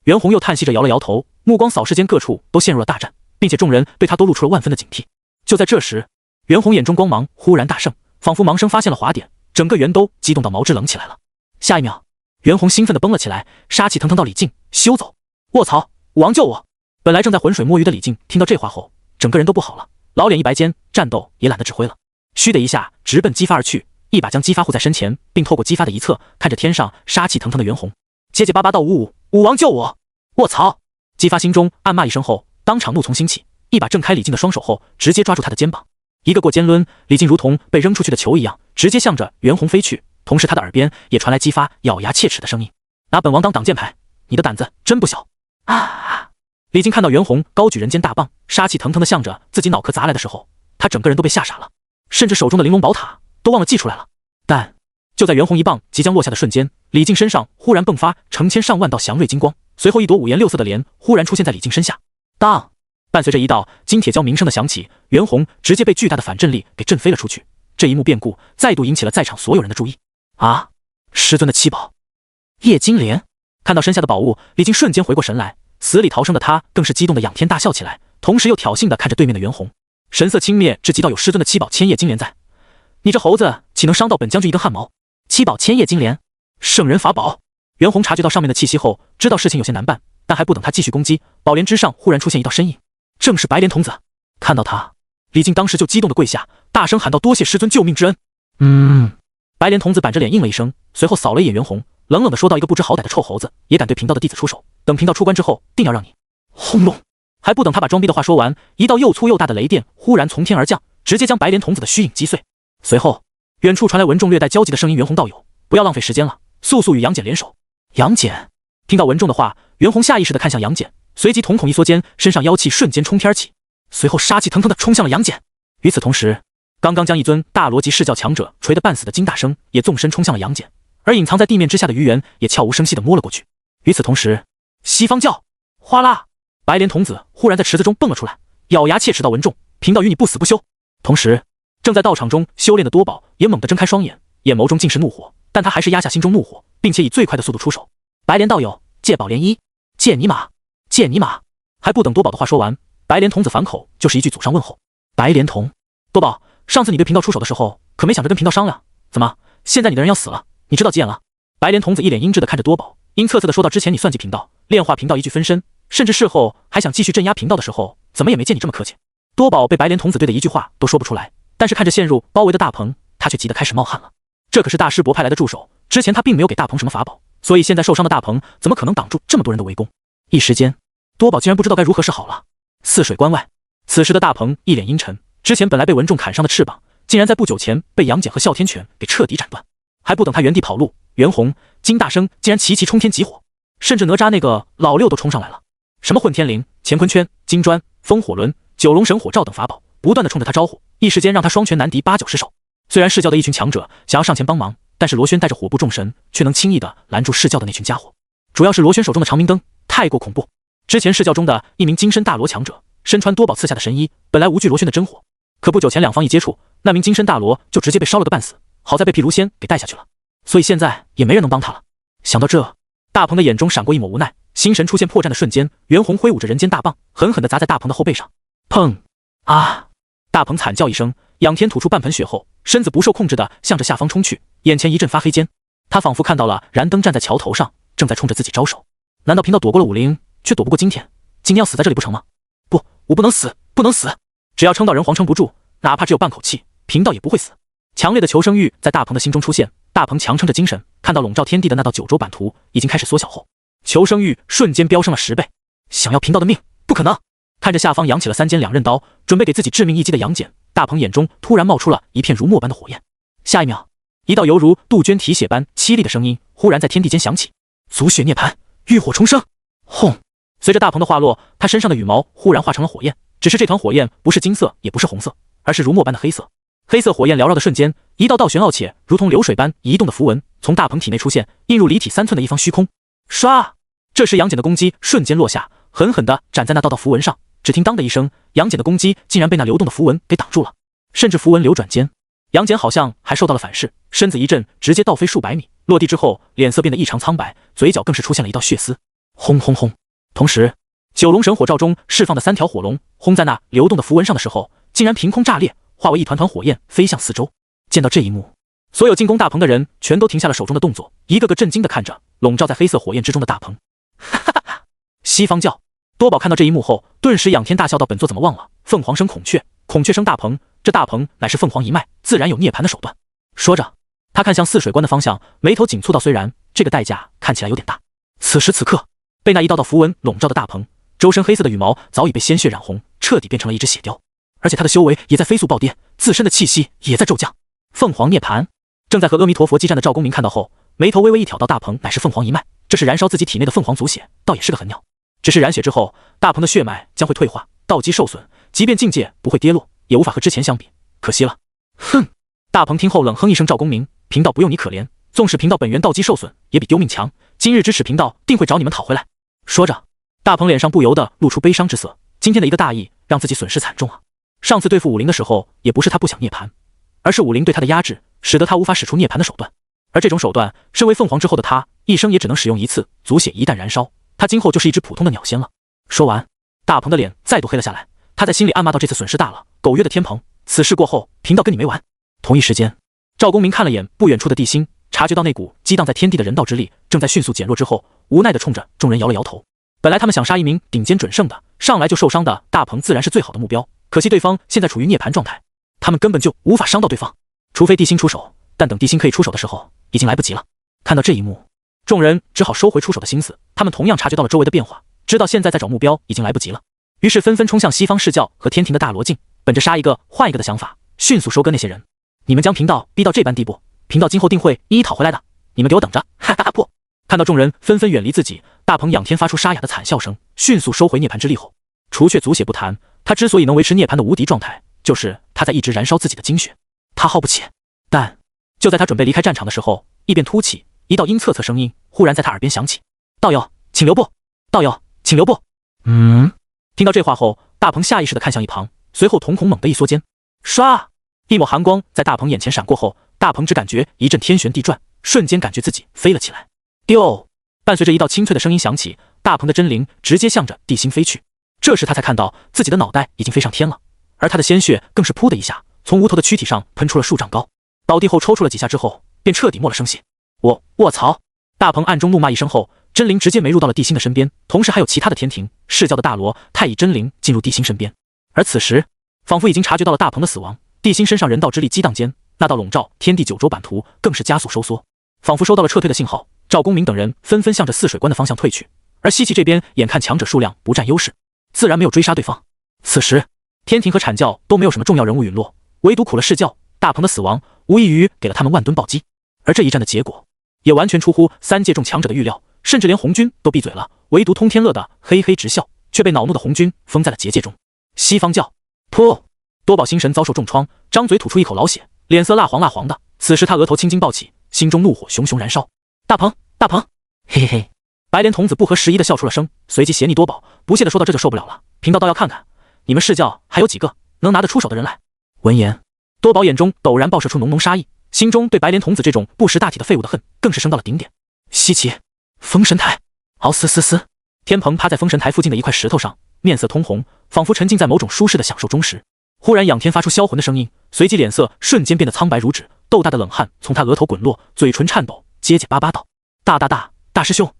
袁弘又叹息着摇了摇头，目光扫视间各处都陷入了大战，并且众人对他都露出了万分的警惕。就在这时，袁弘眼中光芒忽然大盛，仿佛盲生发现了华点，整个圆都激动到毛直冷起来了。下一秒，袁弘兴奋地蹦了起来，杀气腾腾到李靖，休走！卧槽，武王救我！本来正在浑水摸鱼的李靖听到这话后，整个人都不好了，老脸一白间，战斗也懒得指挥了，嘘的一下直奔姬发而去，一把将姬发护在身前，并透过姬发的一侧看着天上杀气腾腾的袁弘。结结巴巴道武王救我！卧槽！姬发心中暗骂一声后，当场怒从心起，一把挣开李靖的双手后，直接抓住他的肩膀，一个过肩抡，李靖如同被扔出去的球一样，直接向着袁弘飞去。同时他的耳边也传来姬发咬牙切齿的声音：“拿本王当挡箭牌，你的胆子真不小！”李靖看到袁弘高举人间大棒，杀气腾腾的向着自己脑壳砸来的时候，他整个人都被吓傻了，甚至手中的玲珑宝塔都忘了祭出来了。但就在袁弘一棒即将落下的瞬间，李靖身上忽然迸发成千上万道祥瑞金光，随后一朵五颜六色的莲忽然出现在李靖身下。当伴随着一道金铁交鸣声的响起，袁弘直接被巨大的反震力给震飞了出去。这一幕变故再度引起了在场所有人的注意。师尊的七宝叶金莲。看到身下的宝物，李靖瞬间回过神来，死里逃生的他更是激动的仰天大笑起来，同时又挑衅的看着对面的袁弘，神色轻蔑至极到有师尊的七宝千叶金莲在，你这猴子岂能伤到本将军一根汗毛？七宝千叶金莲，圣人法宝。袁弘察觉到上面的气息后，知道事情有些难办，但还不等他继续攻击，宝莲之上忽然出现一道身影，正是白莲童子。看到他，李靖当时就激动的跪下，大声喊道：“多谢师尊救命之恩！”白莲童子板着脸应了一声，随后扫了一眼袁弘，冷冷的说道：“一个不知好歹的臭猴子，也敢对贫道的弟子出手，等贫道出关之后，定要让你……”轰隆！还不等他把装逼的话说完，一道又粗又大的雷电忽然从天而降，直接将白莲童子的虚影击碎。随后，远处传来文仲略带焦急的声音：“袁弘道友，不要浪费时间了，速速与杨戬联手。”杨戬听到文仲的话，袁弘下意识地看向杨戬，随即瞳孔一缩间，身上妖气瞬间冲天起，随后杀气腾腾地冲向了杨戬。与此同时，刚刚将一尊大罗级释教强者锤得半死的金大生也纵身冲向了杨戬，而隐藏在地面之下的于元也悄无声息地摸了过去。与此同时，西方教哗啦，白莲童子忽然在池子中蹦了出来，咬牙切齿道：“文仲，贫道与你不死不休！”同时，正在道场中修炼的多宝也猛地睁开双眼，眼眸中尽是怒火，但他还是压下心中怒火，并且以最快的速度出手。白莲道友，借宝莲衣，借尼玛，借尼玛！还不等多宝的话说完，白莲童子反口就是一句祖上问候。白莲童，多宝，上次你对贫道出手的时候，可没想着跟贫道商量，怎么现在你的人要死了，你知道急眼了？白莲童子一脸阴鸷的看着多宝，阴恻恻的说道：“之前你算计贫道，炼化贫道一具分身，甚至事后还想继续镇压贫道的时候，怎么也没见你这么客气。”多宝被白莲童子对的一句话都说不出来，但是看着陷入包围的大鹏，他却急得开始冒汗了。这可是大师伯派来的助手，之前他并没有给大鹏什么法宝，所以现在受伤的大鹏怎么可能挡住这么多人的围攻？一时间，多宝竟然不知道该如何是好了。泗水关外，此时的大鹏一脸阴沉，之前本来被文仲砍伤的翅膀，竟然在不久前被杨戬和哮天犬给彻底斩断。还不等他原地跑路，袁弘、金大生竟然齐齐冲天集火，甚至哪吒那个老六都冲上来了。什么混天绫、乾坤圈、金砖、风火轮、九龙神火罩等法宝，不断的冲着他招呼，一时间让他双拳难敌8、9、10手。虽然释教的一群强者想要上前帮忙，但是罗轩带着火部众神却能轻易的拦住释教的那群家伙。主要是罗轩手中的长明灯太过恐怖。之前释教中的一名金身大罗强者，身穿多宝赐下的神衣，本来无惧罗轩的真火，可不久前两方一接触，那名金身大罗就直接被烧了个半死，好在被毗卢仙给带下去了，所以现在也没人能帮他了。想到这，大鹏的眼中闪过一抹无奈，心神出现破绽的瞬间，袁弘挥舞着人间大棒，狠狠地砸在大鹏的后背上。砰！啊！大鹏惨叫一声，仰天吐出半盆血后，身子不受控制地向着下方冲去，眼前一阵发黑间，他仿佛看到了燃灯站在桥头上，正在冲着自己招手。难道贫道躲过了武灵，却躲不过今天？今天要死在这里不成吗？不，我不能死，不能死！只要撑到人皇撑不住，哪怕只有半口气，贫道也不会死。强烈的求生欲在大鹏的心中出现，大鹏强撑着精神，看到笼罩天地的那道九州版图已经开始缩小后，求生欲瞬间飙升了10倍。想要贫道的命，不可能！看着下方扬起了3尖2刃刀，准备给自己致命一击的杨戬，大鹏眼中突然冒出了一片如墨般的火焰。下一秒，一道犹如杜鹃啼血般凄厉的声音忽然在天地间响起：“足血涅槃，浴火重生！”轰！随着大鹏的话落，他身上的羽毛忽然化成了火焰，只是这团火焰不是金色，也不是红色，而是如墨般的黑色。黑色火焰缭绕的瞬间，一道道玄奥且如同流水般移动的符文从大鹏体内出现，映入离体3寸的一方虚空。唰！这时杨戬的攻击瞬间落下，狠狠地斩在那道符文上。只听当的一声，杨戬的攻击竟然被那流动的符文给挡住了，甚至符文流转间，杨戬好像还受到了反噬，身子一震，直接倒飞数百米，落地之后脸色变得异常苍白，嘴角更是出现了一道血丝。轰轰轰！同时，九龙神火罩中释放的3条火龙轰在那流动的符文上的时候，竟然凭空炸裂，化为一团团火焰飞向四周。见到这一幕，所有进攻大鹏的人全都停下了手中的动作，一个个震惊地看着笼罩在黑色火焰之中的大鹏。哈哈哈哈！西方教多宝看到这一幕后，顿时仰天大笑道：“本座怎么忘了？凤凰生孔雀，孔雀生大鹏，这大鹏乃是凤凰一脉，自然有涅槃的手段。”说着，他看向泗水关的方向，眉头紧蹙道：“虽然这个代价看起来有点大。”此时此刻，被那一道道符文笼罩的大鹏，周身黑色的羽毛早已被鲜血染红，彻底变成了一只血雕，而且他的修为也在飞速暴跌，自身的气息也在骤降。凤凰涅槃。正在和阿弥陀佛激战的赵公明看到后，眉头微微一挑，道：“大鹏乃是凤凰一脉，这是燃烧自己体内的凤凰族血，倒也是个狠鸟。只是染血之后，大鹏的血脉将会退化，道基受损，即便境界不会跌落，也无法和之前相比，可惜了。”哼！大鹏听后冷哼一声：“赵公明，贫道不用你可怜，纵使贫道本源道基受损，也比丢命强。今日之耻，贫道定会找你们讨回来。”说着，大鹏脸上不由得露出悲伤之色。今天的一个大意，让自己损失惨重啊！上次对付武灵的时候，也不是他不想涅槃，而是武灵对他的压制，使得他无法使出涅槃的手段。而这种手段，身为凤凰之后的他，一生也只能使用一次。族血一旦燃烧，他今后就是一只普通的鸟仙了。说完，大鹏的脸再度黑了下来。他在心里暗骂道：“这次损失大了，狗约的天蓬！此事过后，贫道跟你没完。”同一时间，赵公明看了眼不远处的地心，察觉到那股激荡在天地的人道之力正在迅速减弱之后，无奈地冲着众人摇了摇头。本来他们想杀一名顶尖准圣的，上来就受伤的大鹏自然是最好的目标，可惜对方现在处于涅槃状态，他们根本就无法伤到对方，除非地心出手。但等地心可以出手的时候，已经来不及了。看到这一幕，众人只好收回出手的心思。他们同样察觉到了周围的变化，知道现在再找目标已经来不及了，于是纷纷冲向西方视教和天庭的大罗境，本着杀一个换一个的想法，迅速收割那些人。你们将贫道逼到这般地步，贫道今后定会一一讨回来的，你们给我等着！哈哈破！看到众人纷纷远离自己，大鹏仰天发出沙哑的惨笑声，迅速收回涅槃之力后，除却族血不谈，他之所以能维持涅槃的无敌状态，就是他在一直燃烧自己的精血，他耗不起。但就在他准备离开战场的时候，异变突起，一道阴恻恻声音忽然在他耳边响起：“道友，请留步！道友，请留步！”听到这话后，大鹏下意识地看向一旁，随后瞳孔猛地一缩间，唰，一抹寒光在大鹏眼前闪过后，大鹏只感觉一阵天旋地转，瞬间感觉自己飞了起来。丢！伴随着一道清脆的声音响起，大鹏的真灵直接向着地心飞去。这时他才看到自己的脑袋已经飞上天了，而他的鲜血更是噗的一下从无头的躯体上喷出了数丈高。倒地后抽搐了几下之后，便彻底没了声息。卧槽！大鹏暗中怒骂一声后，真灵直接没入到了地心的身边，同时还有其他的天庭、视教的大罗太乙真灵进入地心身边。而此时，仿佛已经察觉到了大鹏的死亡，地心身上人道之力激荡间，那道笼罩天地九州版图更是加速收缩，仿佛收到了撤退的信号。赵公明等人纷纷向着泗水关的方向退去，而西岐这边眼看强者数量不占优势，自然没有追杀对方。此时，天庭和阐教都没有什么重要人物陨落，唯独苦了视教。大鹏的死亡无异于给了他们万吨暴击，而这一战的结果也完全出乎三界众强者的预料，甚至连红军都闭嘴了，唯独通天乐的嘿嘿直笑，却被恼怒的红军封在了结界中。西方教，噗！多宝星神遭受重创，张嘴吐出一口老血，脸色蜡黄的。此时他额头青筋暴起，心中怒火熊熊燃烧。大鹏，嘿嘿嘿！白莲童子不合时宜的笑出了声，随即斜睨多宝，不屑的说道：“这就受不了了，贫道倒要看看你们视教还有几个能拿得出手的人来。”闻言，多宝眼中陡然爆射出浓浓杀意，心中对白莲童子这种不识大体的废物的恨更是升到了顶点。西岐，封神台，嗷嘶！天蓬趴在封神台附近的一块石头上，面色通红，仿佛沉浸在某种舒适的享受中时。忽然仰天发出销魂的声音，随即脸色瞬间变得苍白如纸，豆大的冷汗从他额头滚落，嘴唇颤抖，结巴道：“大师兄，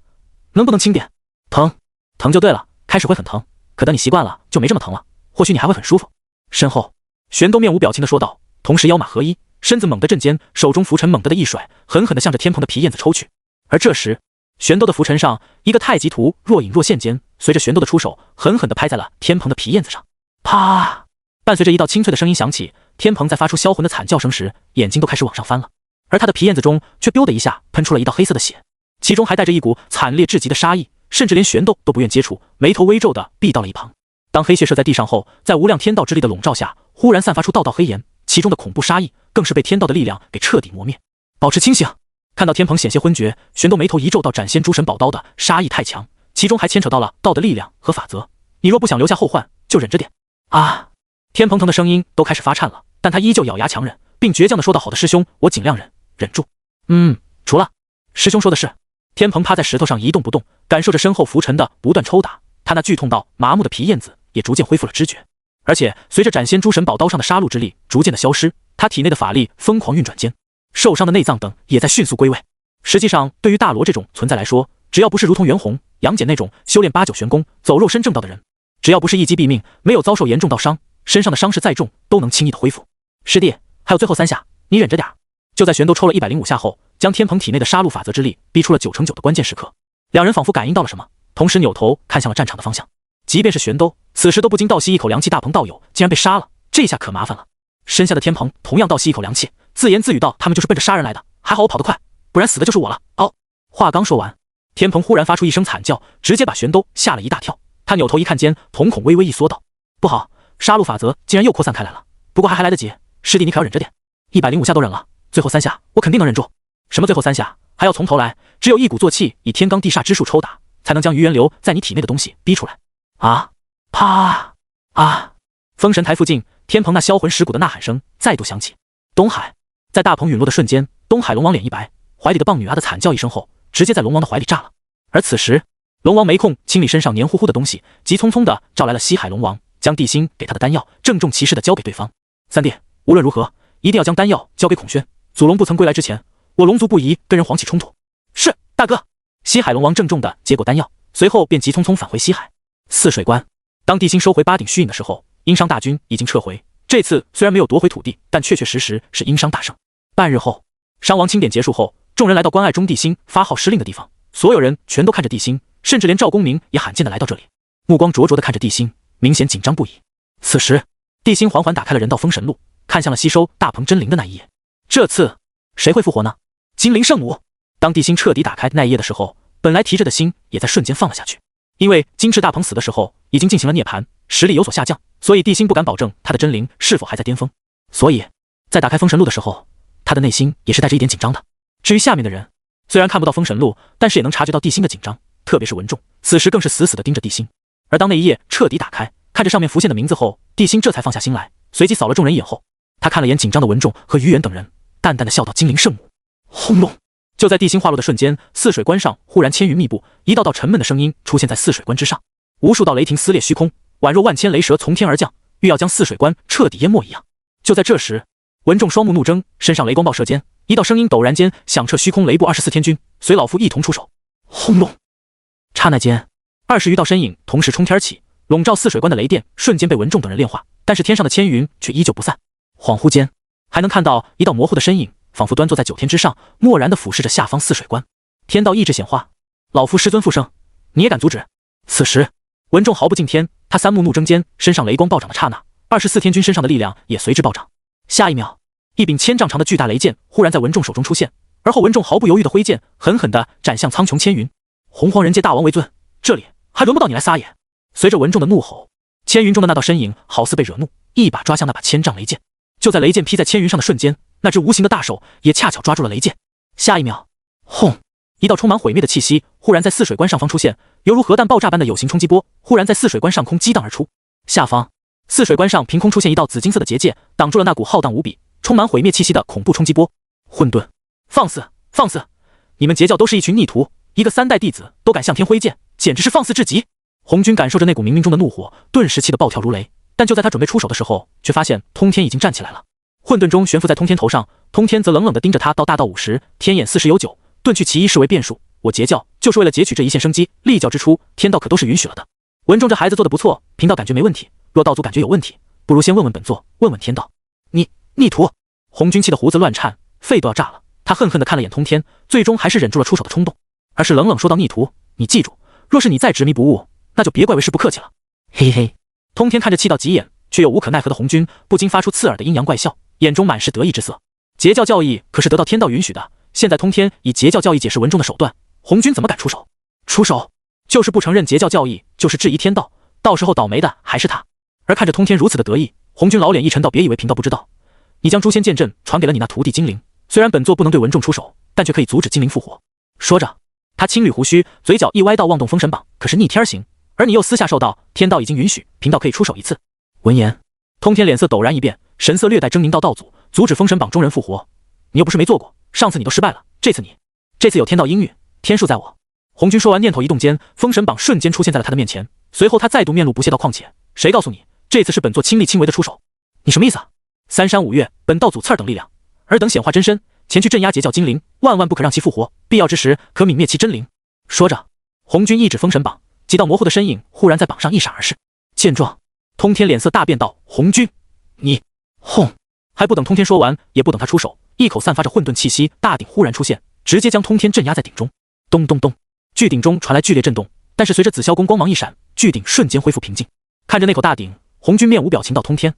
能不能轻点？疼就对了，开始会很疼，可等你习惯了就没这么疼了，或许你还会很舒服。”身后，玄东面无表情的说道，同时腰马合一，身子猛地震间，手中拂尘猛地的一甩，狠狠地向着天蓬的皮燕子抽去。而这时，玄斗的拂尘上一个太极图若隐若现间，随着玄斗的出手，狠狠地拍在了天蓬的皮燕子上。啪！伴随着一道清脆的声音响起，天蓬在发出销魂的惨叫声时，眼睛都开始往上翻了，而他的皮燕子中却“biu”的一下喷出了一道黑色的血，其中还带着一股惨烈至极的杀意，甚至连玄斗都不愿接触，眉头微皱的避到了一旁。当黑血射在地上后，在无量天道之力的笼罩下，忽然散发出道道黑炎，其中的恐怖杀意更是被天道的力量给彻底磨灭。保持清醒！看到天蓬险些昏厥，玄斗眉头一皱，到斩仙诸神宝刀的杀意太强，其中还牵扯到了道的力量和法则，你若不想留下后患，就忍着点啊！天蓬腾的声音都开始发颤了，但他依旧咬牙强忍，并倔强地说道：“好的师兄，我尽量忍住。除了师兄说的是。”天蓬趴在石头上一动不动，感受着身后浮尘的不断抽打，他那剧痛到麻木的皮燕子也逐渐恢复了知觉，而且随着斩仙诸神宝刀上的杀戮之力逐渐的消失，他体内的法力疯狂运转间，受伤的内脏等也在迅速归位。实际上，对于大罗这种存在来说，只要不是如同袁弘、杨戬那种修炼8、9玄功、走肉身正道的人，只要不是一击毙命，没有遭受严重到伤，身上的伤势再重都能轻易的恢复。师弟，还有最后3下，你忍着点。就在玄斗抽了105下后，将天蓬体内的杀戮法则之力逼出了9成9的关键时刻，两人仿佛感应到了什么，同时扭头看向了战场的方向。即便是玄兜，此时都不禁倒吸一口凉气。大鹏道友竟然被杀了，这下可麻烦了。身下的天鹏同样倒吸一口凉气，自言自语道：“他们就是奔着杀人来的，还好我跑得快，不然死的就是我了。”嗷！话刚说完，天鹏忽然发出一声惨叫，直接把玄兜吓了一大跳。他扭头一看间，瞳孔微微一缩道：“不好，杀戮法则竟然又扩散开来了。不过还来得及，师弟你可要忍着点。105下都忍了，最后3下我肯定能忍住。什么最后3下？还要从头来？只有一鼓作气，以天罡地煞之术抽打，才能将余元留在你体内的东西逼出来。”啊！啪！啊！封神台附近，天鹏那销魂蚀骨的呐喊声再度响起。东海，在大鹏陨落的瞬间，东海龙王脸一白，怀里的棒女啊的惨叫一声后，直接在龙王的怀里炸了。而此时，龙王没空清理身上黏糊糊的东西，急匆匆的召来了西海龙王，将地心给他的丹药郑重其事的交给对方。三弟，无论如何，一定要将丹药交给孔宣。祖龙不曾归来之前，我龙族不宜跟人皇起冲突。是，大哥。西海龙王郑重的接过丹药，随后便急匆匆返回西海。泗水关，当地心收回8鼎虚影的时候，殷商大军已经撤回。这次虽然没有夺回土地，但确确实实是殷商大胜。半日后，商王清点结束后，众人来到关隘中地心发号施令的地方，所有人全都看着地心，甚至连赵公明也罕见的来到这里，目光灼灼的看着地心，明显紧张不已。此时，地心缓缓打开了人道封神录，看向了吸收大鹏真灵的那一页。这次谁会复活呢？精灵圣母。当地心彻底打开那一页的时候，本来提着的心也在瞬间放了下去。因为金翅大鹏死的时候已经进行了涅槃，实力有所下降，所以地心不敢保证他的真灵是否还在巅峰。所以在打开封神录的时候，他的内心也是带着一点紧张的。至于下面的人，虽然看不到封神录，但是也能察觉到地心的紧张，特别是文仲，此时更是死死的盯着地心。而当那一页彻底打开，看着上面浮现的名字后，地心这才放下心来，随即扫了众人一眼后，他看了眼紧张的文仲和于远等人，淡淡的笑道：“精灵圣母。”轰隆！就在地心化落的瞬间，泗水关上忽然千云密布，一道道沉闷的声音出现在泗水关之上，无数道雷霆撕裂虚空，宛若万千雷蛇从天而降，欲要将泗水关彻底淹没一样。就在这时，文仲双目怒睁，身上雷光爆射间，一道声音陡然间响彻虚空：“雷部24天君，随老夫一同出手！”轰隆！刹那间，20余道身影同时冲天起，笼罩泗水关的雷电瞬间被文仲等人炼化，但是天上的千云却依旧不散。恍惚间，还能看到一道模糊的身影，仿佛端坐在9天之上，漠然地俯视着下方泗水关。天道意志显化，老夫师尊复生，你也敢阻止？此时，文仲毫不敬天，他三目怒睁间，身上雷光暴涨的刹那，24天君身上的力量也随之暴涨。下一秒，一柄1000丈长的巨大雷剑忽然在文仲手中出现，而后文仲毫不犹豫地挥剑，狠狠地斩向苍穹千云。洪荒人界大王为尊，这里还轮不到你来撒野！随着文仲的怒吼，千云中的那道身影好似被惹怒，一把抓向那把1000丈雷剑。就在雷剑劈在千云上的瞬间，那只无形的大手也恰巧抓住了雷剑。下一秒，轰！一道充满毁灭的气息忽然在泗水关上方出现，犹如核弹爆炸般的有形冲击波忽然在泗水关上空激荡而出。下方，泗水关上凭空出现一道紫金色的结界，挡住了那股浩荡无比、充满毁灭气息的恐怖冲击波。混沌！放肆！放肆！你们截教都是一群逆徒，一个3代弟子都敢向天挥剑，简直是放肆至极！红军感受着那股冥冥中的怒火，顿时气得暴跳如雷。但就在他准备出手的时候，却发现通天已经站起来了。混沌中悬浮在通天头上，通天则冷冷地盯着他。到大道50，天眼40有9，遁去其一视为变数。我截教就是为了截取这一线生机，立教之初，天道可都是允许了的。文仲这孩子做得不错，贫道感觉没问题。若道祖感觉有问题，不如先问问本座，问问天道。你逆徒！红军气得胡子乱颤，肺都要炸了。他恨恨地看了眼通天，最终还是忍住了出手的冲动，而是冷冷说道：“逆徒，你记住，若是你再执迷不悟，那就别怪为师不客气了。”嘿嘿。通天看着气到急眼却又无可奈何的红军，不禁发出刺耳的阴阳怪笑，眼中满是得意之色。截教教义可是得到天道允许的，现在通天以截教教义解释文仲的手段，红军怎么敢出手？出手就是不承认截教教义，就是质疑天道，到时候倒霉的还是他。而看着通天如此的得意，红军老脸一沉道：“别以为贫道不知道，你将诛仙剑阵传给了你那徒弟精灵，虽然本座不能对文仲出手，但却可以阻止精灵复活。”说着，他轻捋胡须，嘴角一歪道：“妄动封神榜可是逆天行，而你又私下受到天道已经允许，贫道可以出手一次。”闻言，通天脸色陡然一变，神色略带狰狞道：“道祖，阻止封神榜中人复活，你又不是没做过，上次你都失败了，这次有天道应允，天数在我。”红军说完，念头一动间，封神榜瞬间出现在了他的面前。随后他再度面露不屑道：“况且谁告诉你这次是本座亲力亲为的出手？你什么意思啊？3山5岳，本道祖刺儿等力量，尔等显化真身前去镇压截教精灵，万万不可让其复活，必要之时可泯灭其真灵。”说着，红军一指封神榜，几道模糊的身影忽然在榜上一闪而逝。见状，通天脸色大变道：“红军，你！”轰！还不等通天说完，也不等他出手，一口散发着混沌气息大鼎忽然出现，直接将通天镇压在鼎中。咚咚咚！巨鼎中传来剧烈震动，但是随着紫霄宫光芒一闪，巨鼎瞬间恢复平静。看着那口大鼎，红军面无表情道：“通天，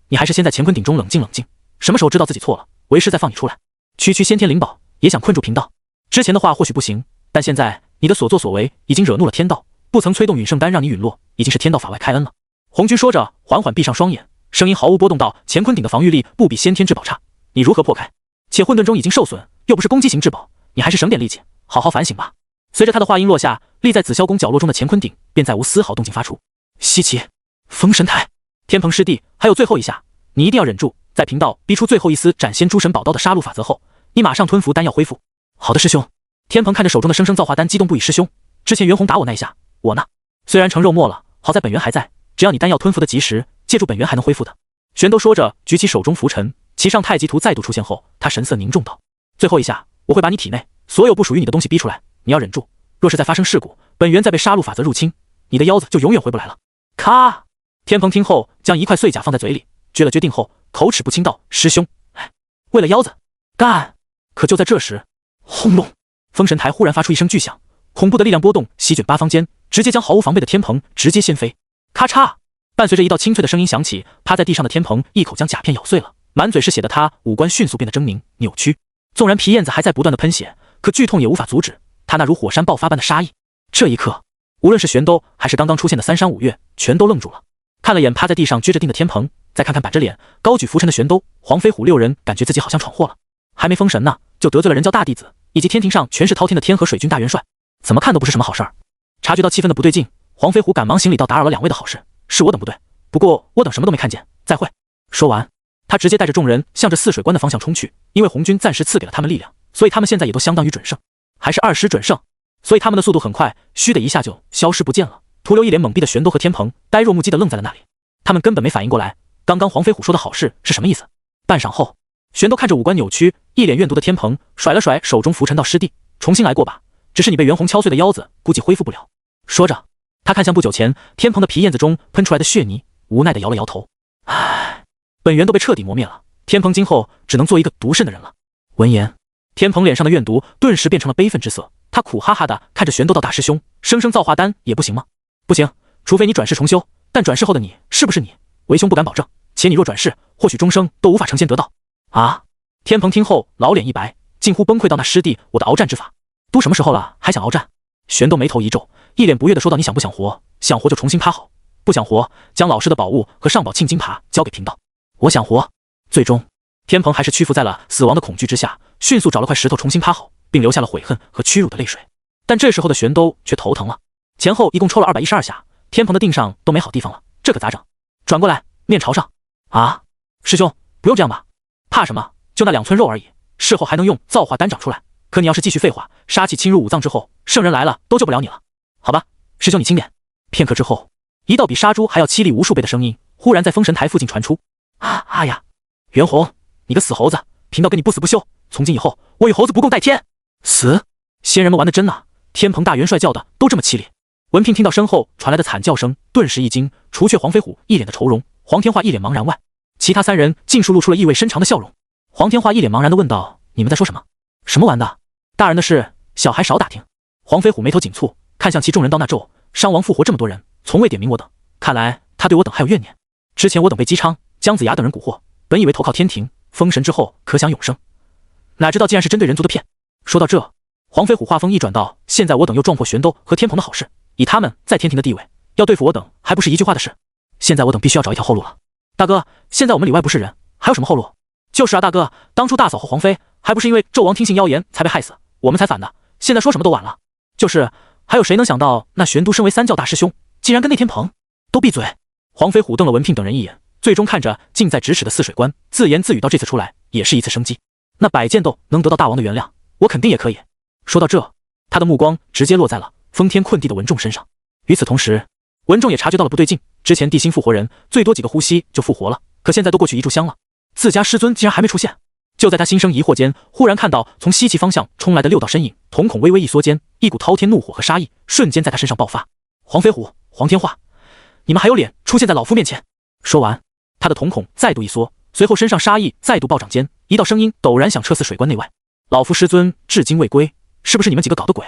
你还是先在乾坤鼎中冷静冷静，什么时候知道自己错了，为师再放你出来。”区区先天灵宝也想困住贫道？之前的话或许不行，但现在你的所作所为已经惹怒了天道，不曾催动陨圣丹让你陨落，已经是天道法外开恩了。红军说着，缓缓闭上双眼，声音毫无波动道：“乾坤鼎的防御力不比先天至宝差，你如何破开？且混沌中已经受损，又不是攻击型至宝，你还是省点力气，好好反省吧。”随着他的话音落下，立在紫霄宫角落中的乾坤鼎便再无丝毫动静发出。稀奇，封神台，天蓬师弟，还有最后一下，你一定要忍住，在贫道逼出最后一丝斩仙诸神宝刀的杀戮法则后，你马上吞服丹药恢复。好的，师兄。天蓬看着手中的生生造化丹，激动不已。师兄，之前袁弘打我那一下，我呢？虽然成肉末了，好在本源还在，只要你丹药吞服的及时，借助本源还能恢复的。玄都说着，举起手中拂尘，其上太极图再度出现后，他神色凝重道：“最后一下，我会把你体内所有不属于你的东西逼出来，你要忍住。若是再发生事故，本源再被杀戮法则入侵，你的腰子就永远回不来了。”咔！天蓬听后，将一块碎甲放在嘴里，撅了撅腚后，口齿不清道：“师兄，为了腰子，干！”可就在这时，轰隆！封神台忽然发出一声巨响，恐怖的力量波动席卷八方间，直接将毫无防备的天蓬直接掀飞。咔嚓！伴随着一道清脆的声音响起，趴在地上的天蓬一口将甲片咬碎了，满嘴是血的他五官迅速变得狰狞扭曲。纵然皮燕子还在不断的喷血，可剧痛也无法阻止他那如火山爆发般的杀意。这一刻，无论是玄都还是刚刚出现的三山五岳，全都愣住了，看了眼趴在地上撅着腚的天蓬，再看看板着脸高举拂尘的玄都、黄飞虎六人，感觉自己好像闯祸了，还没封神呢，就得罪了人教大弟子以及天庭上权势滔天的天河水军大元帅，怎么看都不是什么好事儿。察觉到气氛的不对劲，黄飞虎赶忙行礼道：“打扰了两位的好事，是我等不对，不过我等什么都没看见，再会。”说完，他直接带着众人向着泗水关的方向冲去。因为红军暂时赐给了他们力量，所以他们现在也都相当于准圣，还是20准圣，所以他们的速度很快，虚的一下就消失不见了，徒留一脸懵逼的玄都和天蓬呆若木鸡的愣在了那里。他们根本没反应过来，刚刚黄飞虎说的好事是什么意思。半晌后，玄都看着五官扭曲、一脸怨毒的天蓬，甩了甩手中拂尘道：“师弟，重新来过吧，只是你被袁弘敲碎的腰子，估计恢复不了。”说着，他看向不久前天蓬的皮燕子中喷出来的血泥，无奈的摇了摇头：“唉，本源都被彻底磨灭了，天蓬今后只能做一个独圣的人了。”闻言，天蓬脸上的怨毒顿时变成了悲愤之色，他苦哈哈的看着玄都道：“大师兄，生生造化丹也不行吗？”“不行，除非你转世重修，但转世后的你是不是你，为兄不敢保证，且你若转世，或许终生都无法成仙得道。”啊！天蓬听后老脸一白，近乎崩溃道：“那师弟，我的鏖战之法，都什么时候了，还想鏖战？”玄都眉头一皱，一脸不悦的说道：“你想不想活？想活就重新趴好，不想活，将老师的宝物和上宝沁金耙交给贫道。”“我想活。”最终，天蓬还是屈服在了死亡的恐惧之下，迅速找了块石头重新趴好，并流下了悔恨和屈辱的泪水。但这时候的玄都却头疼了，前后一共抽了212下，天蓬的腚上都没好地方了，这可咋整？转过来，面朝上。啊，师兄，不用这样吧？怕什么？就那2寸肉而已，事后还能用造化丹长出来。可你要是继续废话，杀气侵入五脏之后，圣人来了都救不了你了。好吧，师兄你轻点。片刻之后，一道比杀猪还要凄厉无数倍的声音忽然在封神台附近传出：“啊呀，袁弘，你个死猴子，贫道跟你不死不休！从今以后，我与猴子不共戴天！”死！仙人们玩的真呐！天蓬大元帅叫的都这么凄厉。文聘听到身后传来的惨叫声，顿时一惊，除却黄飞虎一脸的愁容，黄天化一脸茫然外，其他3人尽数露出了意味深长的笑容。黄天化一脸茫然地问道：“你们在说什么？什么玩的？大人的事，小孩少打听。”黄飞虎眉头紧蹙，看向其众人道：“那纣商王复活这么多人，从未点名我等，看来他对我等还有怨念。之前我等被姬昌、姜子牙等人蛊惑，本以为投靠天庭封神之后可享永生，哪知道竟然是针对人族的骗。”说到这，黄飞虎话锋一转道：“现在我等又撞破玄都和天蓬的好事，以他们在天庭的地位，要对付我等还不是一句话的事。现在我等必须要找一条后路了。大哥，现在我们里外不是人，还有什么后路？”“就是啊，大哥，当初大嫂和黄妃还不是因为纣王听信谣言才被害死，我们才反的，现在说什么都晚了。就是，还有谁能想到那玄都身为3教大师兄，竟然跟那天蓬……都闭嘴！”黄飞虎瞪了文聘等人一眼，最终看着近在咫尺的泗水关，自言自语道：“这次出来也是一次生机，那百剑斗能得到大王的原谅，我肯定也可以。”说到这，他的目光直接落在了封天困地的文仲身上。与此同时，文仲也察觉到了不对劲，之前地心复活人最多几个呼吸就复活了，可现在都过去1炷香了，自家师尊竟然还没出现。就在他心生疑惑间，忽然看到从西岐方向冲来的6道身影，瞳孔微微一缩间，一股滔天怒火和杀意瞬间在他身上爆发。黄飞虎、黄天化，你们还有脸出现在老夫面前？说完，他的瞳孔再度一缩，随后身上杀意再度暴涨间，一道声音陡然响彻泗水关内外：“老夫师尊至今未归，是不是你们几个搞的鬼？”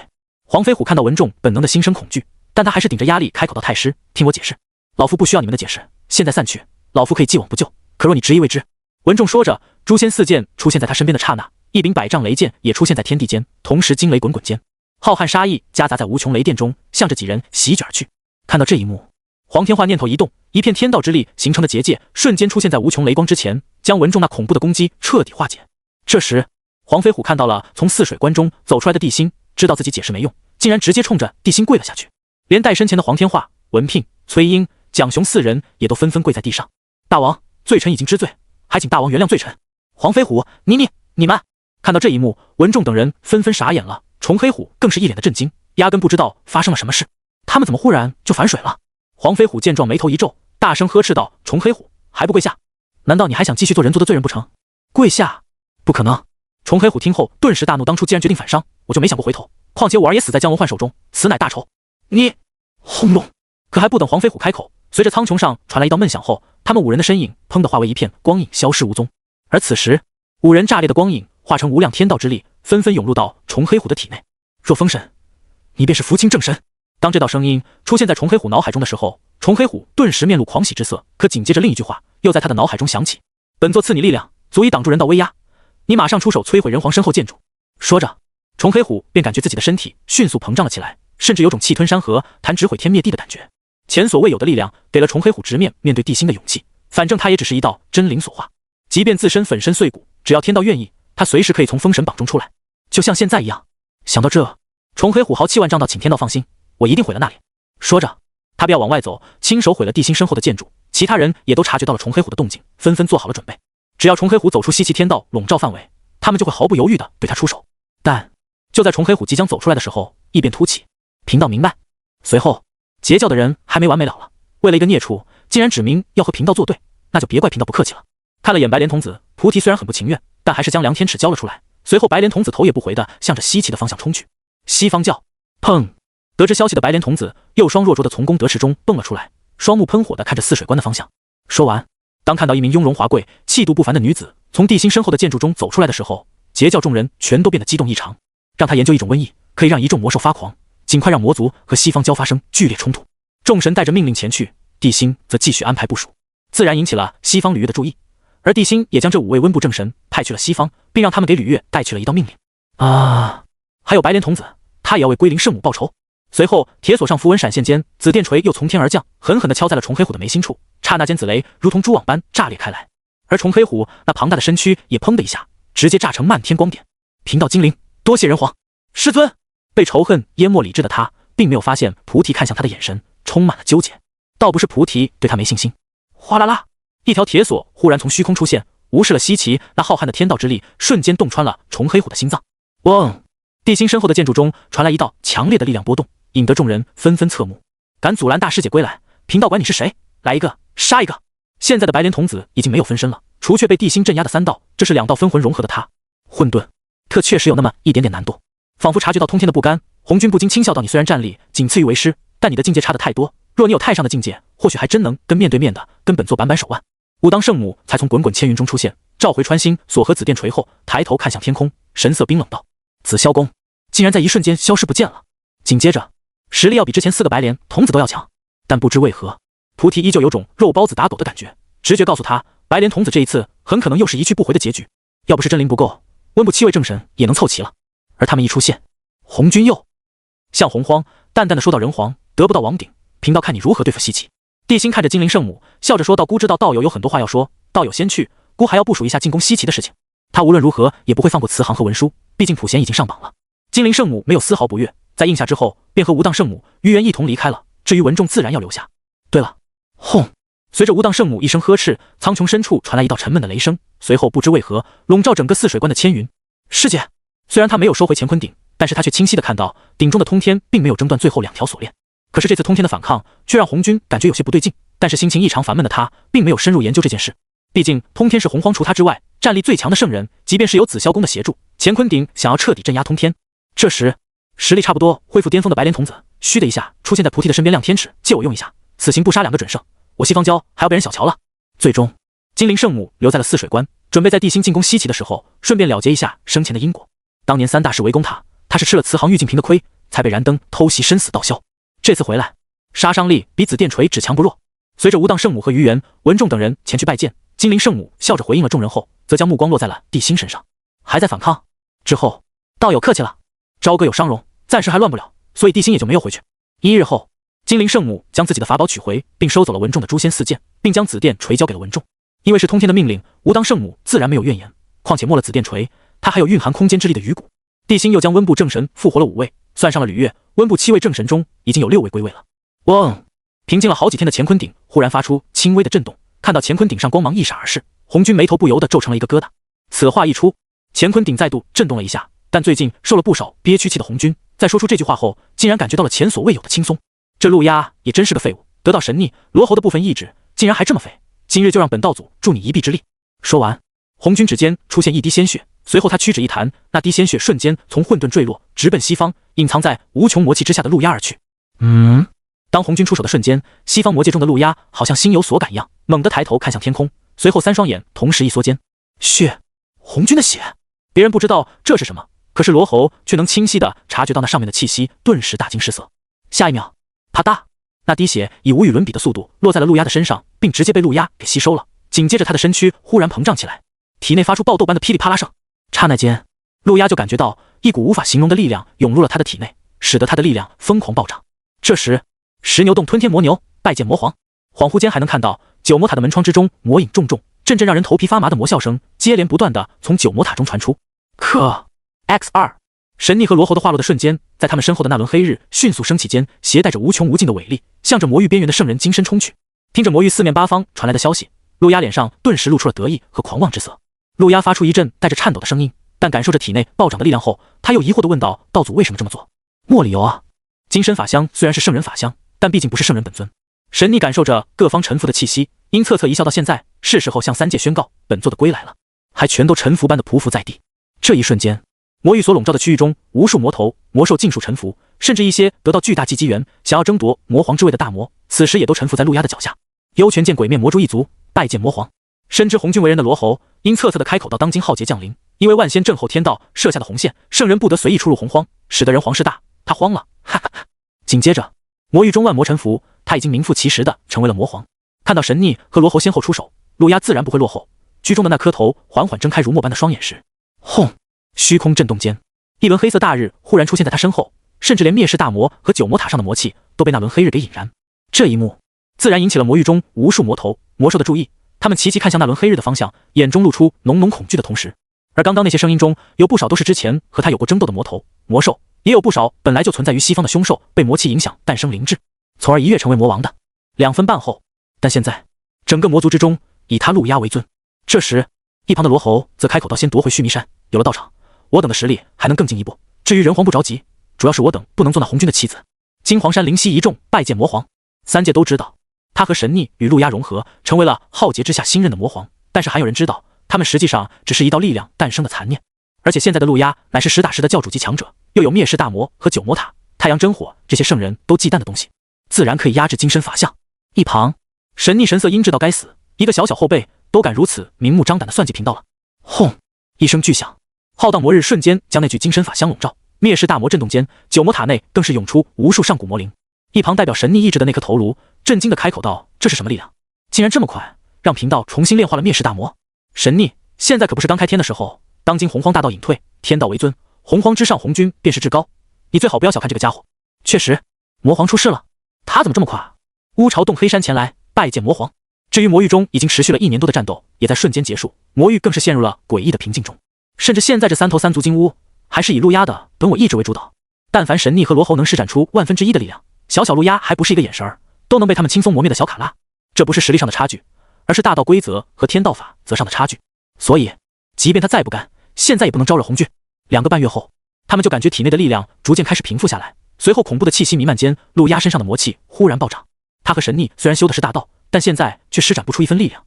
黄飞虎看到文仲本能的心生恐惧，但他还是顶着压力开口道：“太师，听我解释，老夫不需要你们的解释，现在散去，老夫可以既往不咎。可若你执意为之。”文仲说着，诛仙四剑出现在他身边的刹那，一柄百丈雷剑也出现在天地间，同时惊雷滚滚间，浩瀚杀意夹杂在无穷雷电中，向着几人席卷而去。看到这一幕，黄天化念头一动，一片天道之力形成的结界瞬间出现在无穷雷光之前，将文仲那恐怖的攻击彻底化解。这时，黄飞虎看到了从泗水关中走出来的地心，知道自己解释没用，竟然直接冲着地心跪了下去，连带身前的黄天化、文聘、崔英、蒋雄四人也都纷纷跪在地上。大王，罪臣已经知罪，还请大王原谅罪臣。黄飞虎，你们！看到这一幕，文仲等人纷纷傻眼了，崇黑虎更是一脸的震惊，压根不知道发生了什么事，他们怎么忽然就反水了？黄飞虎见状眉头一皱，大声呵斥道：“崇黑虎，还不跪下？难道你还想继续做人族的罪人不成？跪下？不可能！”崇黑虎听后顿时大怒，当初既然决定反伤，我就没想过回头，况且我儿也死在姜文焕手中，此乃大仇。你……轰隆！可还不等黄飞虎开口，随着苍穹上传来一道闷响后，他们五人的身影砰地化为一片光影，消失无踪。而此时，五人炸裂的光影化成无量天道之力，纷纷涌入到崇黑虎的体内。若封神，你便是福清正神。当这道声音出现在崇黑虎脑海中的时候，崇黑虎顿时面露狂喜之色，可紧接着另一句话又在他的脑海中响起：本座赐你力量，足以挡住人道威压，你马上出手摧毁人皇身后建筑。说着，崇黑虎便感觉自己的身体迅速膨胀了起来，甚至有种气吞山河、弹指毁天灭地的感觉。前所未有的力量给了崇黑虎直面面对地心的勇气，反正他也只是一道真灵所化，即便自身粉身碎骨，只要天道愿意，他随时可以从封神榜中出来，就像现在一样。想到这，崇黑虎豪气万丈道：“请天道放心，我一定毁了那里。”说着，他便要往外走，亲手毁了地心身后的建筑。其他人也都察觉到了崇黑虎的动静，纷纷做好了准备。只要崇黑虎走出西岐天道笼罩范围，他们就会毫不犹豫地对他出手。但就在崇黑虎即将走出来的时候，异变突起，贫道明白。随后，截教的人还没完没了了，为了一个孽畜，竟然指明要和贫道作对，那就别怪贫道不客气了。看了眼白莲童子，菩提虽然很不情愿，但还是将梁天尺交了出来。随后，白莲童子头也不回地向着西岐的方向冲去。西方教，砰！得知消息的白莲童子又双若拙的从功德池中蹦了出来，双目喷火地看着泗水关的方向。说完，当看到一名雍容华贵、气度不凡的女子从地心身后的建筑中走出来的时候，截教众人全都变得激动异常。让他研究一种瘟疫，可以让一众魔兽发狂，尽快让魔族和西方教发生剧烈冲突。众神带着命令前去，地心则继续安排部署，自然引起了西方吕月的注意。而地心也将这5位温部正神派去了西方，并让他们给吕月带去了一道命令。还有白莲童子，他也要为归灵圣母报仇。随后，铁锁上符文闪现间，紫电锤又从天而降，狠狠地敲在了崇黑虎的眉心处。刹那间，紫雷如同蛛网般炸裂开来，而崇黑虎那庞大的身躯也砰的一下，直接炸成漫天光点。贫道精灵，多谢人皇。师尊！被仇恨淹没理智的他，并没有发现菩提看向他的眼神充满了纠结。倒不是菩提对他没信心，哗啦啦，一条铁锁忽然从虚空出现，无视了西岐那浩瀚的天道之力，瞬间洞穿了崇黑虎的心脏。嗡！地心身后的建筑中传来一道强烈的力量波动，引得众人纷纷侧目。敢阻拦大师姐归来，贫道管你是谁，来一个杀一个！现在的白莲童子已经没有分身了，除却被地心镇压的3道，这是2道分魂融合的他。混沌，可确实有那么一点点难度。仿佛察觉到通天的不甘，红军不禁轻笑道：“你虽然战力仅次于为师，但你的境界差得太多。若你有太上的境界，或许还真能跟面对面的跟本座扳手腕。”武当圣母才从滚滚千云中出现，召回穿心锁和紫电锤后，抬头看向天空，神色冰冷道：“紫霄宫竟然在一瞬间消失不见了。”紧接着，实力要比之前4个白莲童子都要强，但不知为何，菩提依旧有种肉包子打狗的感觉，直觉告诉他，白莲童子这一次很可能又是一去不回的结局。要不是真灵不够，温部7位正神也能凑齐了。而他们一出现，红军又向洪荒淡淡的说道：“人皇得不到王鼎，贫道看你如何对付西岐。”地心看着精灵圣母，笑着说道：“姑知道道友有很多话要说，道友先去，姑还要部署一下进攻西岐的事情。”他无论如何也不会放过慈航和文书，毕竟普贤已经上榜了。精灵圣母没有丝毫不悦，在应下之后，便和无当圣母、于元一同离开了。至于文仲，自然要留下。对了，轰！随着无当圣母一声呵斥，苍穹深处传来一道沉闷的雷声，随后不知为何，笼罩整个泗水关的千云。师姐，虽然他没有收回乾坤鼎，但是他却清晰地看到鼎中的通天并没有挣断最后2条锁链。可是这次通天的反抗却让红军感觉有些不对劲，但是心情异常烦闷的他并没有深入研究这件事。毕竟通天是洪荒除他之外战力最强的圣人，即便是有紫霄宫的协助，乾坤鼎想要彻底镇压通天。这时，实力差不多恢复巅峰的白莲童子嘘的一下出现在菩提的身边，亮天尺，借我用一下，此行不杀2个准胜，我西方教还要被人小瞧了。最终，精灵圣母留在了泗水关，准备在地心进攻西岐的时候，顺便了结一下生前的因果。当年3大士围攻他是吃了慈航玉净瓶的亏，才被燃灯偷袭生死道消。这次回来，杀伤力比紫电锤只强不弱。随着无当圣母和于元、文仲等人前去拜见，金灵圣母笑着回应了众人后，则将目光落在了帝辛身上。还在反抗？之后道友客气了，朝歌有伤容，暂时还乱不了，所以帝辛也就没有回去。1日后，金灵圣母将自己的法宝取回，并收走了文仲的诛仙4剑，并将紫电锤交给了文仲。因为是通天的命令，无当圣母自然没有怨言。况且没了紫电锤，他还有蕴含空间之力的鱼骨。帝辛又将温部正神复活了5位，算上了吕月，温部7位正神中已经有6位归位了。嗡！平静了好几天的乾坤鼎忽然发出轻微的震动，看到乾坤鼎上光芒一闪而逝，红军眉头不由得皱成了一个疙瘩。此话一出，乾坤鼎再度震动了一下，但最近受了不少憋屈气的红军，在说出这句话后，竟然感觉到了前所未有的轻松。这陆压也真是个废物，得到神逆罗喉的部分意志，竟然还这么废。今日就让本道祖助你一臂之力。说完，红军指尖出现一滴鲜血，随后他屈指一弹，那滴鲜血瞬间从混沌坠落，直奔西方，隐藏在无穷魔气之下的陆压而去。当红军出手的瞬间，西方魔界中的陆压好像心有所感一样，猛地抬头看向天空，随后3双眼同时一缩间，血，红军的血。别人不知道这是什么，可是罗喉却能清晰地察觉到那上面的气息，顿时大惊失色。下一秒，啪嗒，那滴血以无与伦比的速度落在了陆压的身上，并直接被陆压给吸收了。紧接着他的身躯忽然膨胀起来，体内发出爆豆般的噼里啪啦声。刹那间，陆压就感觉到一股无法形容的力量涌入了他的体内，使得他的力量疯狂暴涨。这时，石牛洞吞天魔牛拜见魔皇，恍惚间还能看到九魔塔的门窗之中魔影重重，阵阵让人头皮发麻的魔笑声接连不断的从九魔塔中传出。可 X2 神逆和罗喉的话落的瞬间，在他们身后的那轮黑日迅速升起间，携带着无穷无尽的伟力，向着魔域边缘的圣人金身冲去。听着魔域四面八方传来的消息，陆压脸上顿时露出了得意和狂妄之色。陆压发出一阵带着颤抖的声音，但感受着体内暴涨的力量后，他又疑惑地问道：道祖为什么这么做？莫理由啊！金身法香虽然是圣人法香，但毕竟不是圣人本尊。神逆感受着各方臣服的气息，阴恻恻一笑到现在是时候向三界宣告本座的归来了，还全都臣服般的匍匐在地。这一瞬间，魔域所笼罩的区域中，无数魔头、魔兽尽数臣服，甚至一些得到巨大积机缘想要争夺魔皇之位的大魔，此时也都臣服在陆压的脚下。幽泉见鬼面魔蛛一族拜见魔皇。深知红军为人的罗喉阴恻恻地开口道：当今浩劫降临，因为万仙阵后天道设下的红线，圣人不得随意出入洪荒，使得人皇势大，他慌了，哈哈哈。紧接着，魔域中万魔臣服，他已经名副其实的成为了魔皇。看到神逆和罗喉先后出手，陆压自然不会落后。居中的那颗头缓缓睁开如墨般的双眼时，轰！虚空震动间，一轮黑色大日忽然出现在他身后，甚至连灭世大魔和九魔塔上的魔气都被那轮黑日给引燃。这一幕自然引起了魔域中无数魔头、魔兽的注意，他们齐齐看向那轮黑日的方向，眼中露出浓浓恐惧的同时，而刚刚那些声音中有不少都是之前和他有过争斗的魔头、魔兽，也有不少本来就存在于西方的凶兽被魔气影响诞生灵智，从而一跃成为魔王的。2分半后，但现在整个魔族之中以他陆压为尊。这时一旁的罗喉则开口道：先夺回须弥山，有了道场，我等的实力还能更进一步。至于人皇不着急，主要是我等不能做那红军的妻子。金黄山灵犀一众拜见魔皇。三界都知道他和神逆与陆压融合，成为了浩劫之下新任的魔皇，但是还有人知道他们实际上只是一道力量诞生的残念。而且现在的陆压乃是实打实的教主级强者，又有灭世大魔和九魔塔、太阳真火这些圣人都忌惮的东西，自然可以压制金身法相。一旁神逆神色阴鸷到该死，一个小小后辈都敢如此明目张胆的算计贫道了。轰！一声巨响，浩荡魔日瞬间将那具金身法相笼罩，灭世大魔震动间，九魔塔内更是涌出无数上古魔灵。一旁代表神逆意志的那颗头颅震惊的开口道：这是什么力量？竟然这么快让贫道重新炼化了灭世大魔。神逆，现在可不是刚开天的时候，当今洪荒大道隐退，天道为尊，洪荒之上红军便是至高，你最好不要小看这个家伙。确实，魔皇出世了，他怎么这么快啊？乌巢洞黑山前来拜见魔皇。至于魔域中已经持续了1年多的战斗，也在瞬间结束，魔域更是陷入了诡异的平静中。甚至现在这3头3足金乌还是以陆压的本我意志为主导，但凡神逆和罗喉能施展出1/1000的力量，小小陆压还不是一个眼神儿都能被他们轻松磨灭的小卡拉。这不是实力上的差距，而是大道规则和天道法则上的差距。所以即便他再不甘，现在也不能招惹红军。2个半月后，他们就感觉体内的力量逐渐开始平复下来，随后恐怖的气息弥漫间，陆压身上的魔气忽然暴涨。他和神逆虽然修的是大道，但现在却施展不出一分力量，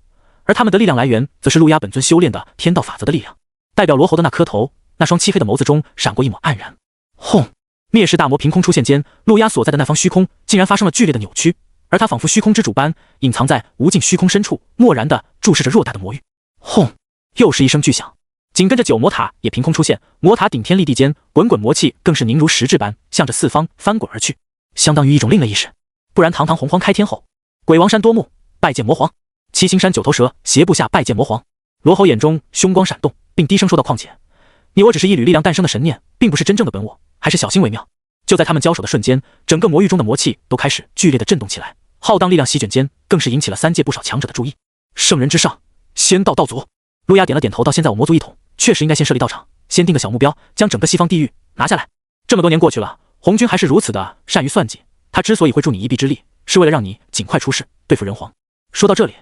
而他们的力量来源则是陆压本尊修炼的天道法则的力量。代表罗喉的那颗头，那双漆黑的眸子中闪过一抹黯然。轰！灭世大魔凭空出现间，陆压所在的那方虚空竟然发生了剧烈的扭曲，而他仿佛虚空之主般隐藏在无尽虚空深处，漠然地注视着偌大的魔域。轰！又是一声巨响，紧跟着九魔塔也凭空出现，魔塔顶天立地间，滚滚魔气更是凝如实质般向着四方翻滚而去，相当于一种另类意识。不然堂堂洪荒开天后，鬼王山多目拜见魔皇，七星山九头蛇斜部下拜见魔皇。罗侯眼中凶光闪动，并低声说道：“况且，你我只是一缕力量诞生的神念，并不是真正的本我，还是小心为妙。”就在他们交手的瞬间，整个魔域中的魔气都开始剧烈的震动起来，浩荡力量席卷间，更是引起了三界不少强者的注意。圣人之上，仙道道祖。路亚点了点头，到现在我魔族一统，确实应该先设立道场，先定个小目标，将整个西方地域拿下来。这么多年过去了，红军还是如此的善于算计。他之所以会助你一臂之力，是为了让你尽快出世，对付人皇。说到这里，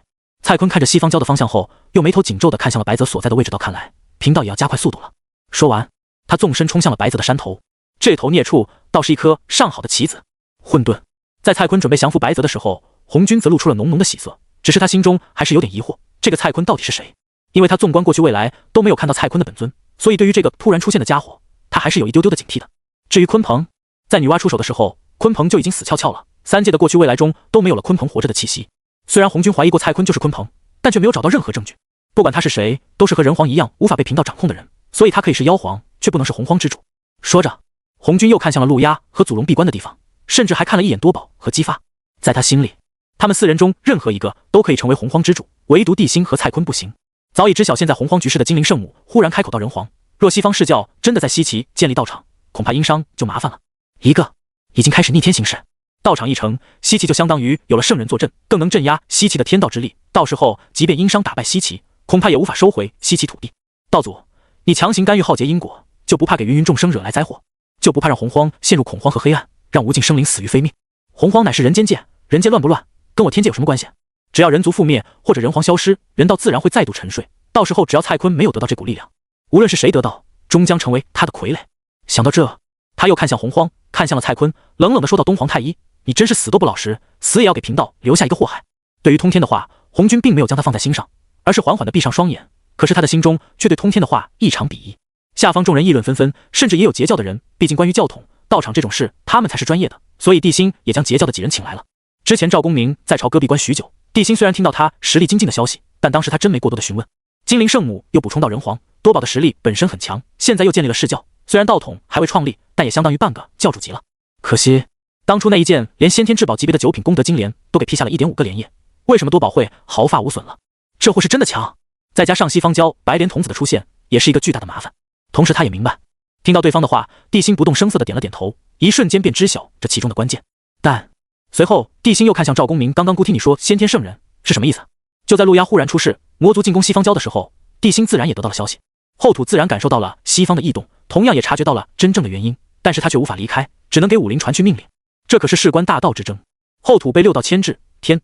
蔡坤看着西方交的方向后，又眉头紧皱地看向了白泽所在的位置，道：“看来贫道也要加快速度了。”说完，他纵身冲向了白泽的山头。这头孽畜倒是一颗上好的棋子。混沌。在蔡坤准备降服白泽的时候，红军则露出了浓浓的喜色，只是他心中还是有点疑惑，这个蔡坤到底是谁？因为他纵观过去未来都没有看到蔡坤的本尊，所以对于这个突然出现的家伙，他还是有一丢丢的警惕的。至于鲲鹏，在女娲出手的时候，鲲鹏就已经死翘翘了，三界的过去未来中都没有了鲲鹏活着的气息。虽然红军怀疑过蔡坤就是鲲鹏，但却没有找到任何证据。不管他是谁，都是和人皇一样无法被贫道掌控的人，所以他可以是妖皇，却不能是洪荒之主。说着，红军又看向了陆压和祖龙闭关的地方，甚至还看了一眼多宝和姬发。在他心里，他们四人中任何一个都可以成为洪荒之主，唯独帝辛和蔡坤不行。早已知晓现在洪荒局势的精灵圣母忽然开口道：“人皇，若西方释教真的在西岐建立道场，恐怕殷商就麻烦了。一个已经开始逆天行事，道场一成，西岐就相当于有了圣人坐镇，更能镇压西岐的天道之力。到时候即便殷商打败西岐，恐怕也无法收回西岐土地。道祖，你强行干预浩劫因果，就不怕给芸芸众生惹来灾祸？就不怕让洪荒陷入恐慌和黑暗，让无尽生灵死于非命？洪荒乃是人间界，人间乱不乱，跟我天界有什么关系？只要人族覆灭或者人皇消失，人道自然会再度沉睡。到时候只要蔡坤没有得到这股力量，无论是谁得到，终将成为他的傀儡。”想到这，他又看向洪荒，看向了蔡坤，冷冷地说道：“东皇太一，你真是死都不老实，死也要给贫道留下一个祸害。”对于通天的话，红军并没有将他放在心上，而是缓缓地闭上双眼。可是他的心中却对通天的话异常鄙夷。下方众人议论纷纷，甚至也有截教的人，毕竟关于教统、道场这种事，他们才是专业的，所以帝辛也将截教的几人请来了。之前赵公明在朝歌闭关许久，帝辛虽然听到他实力精进的消息，但当时他真没过多的询问。精灵圣母又补充到，人皇多宝的实力本身很强，现在又建立了释教，虽然道统还未创立，但也相当于半个教主级了。可惜当初那一剑连先天至宝级别的9品功德金莲都给劈下了 1.5 个连叶，为什么多宝会毫发无损了？这货是真的强，再加上西方教白莲童子的出现，也是一个巨大的麻烦。同时他也明白，听到对方的话，帝辛不动声色地点了点头，一瞬间便知晓这其中的关键。但随后帝辛又看向赵公明，刚刚孤听你说先天圣人是什么意思？就在陆压忽然出世，魔族进攻西方教的时候，帝辛自然也得到了消息，后土自然感受到了西方的异动，同样也察觉到了真正的原因，但是他却无法离开，只能给武林传去命令。这可是事关大道之争，后土被6道牵制，天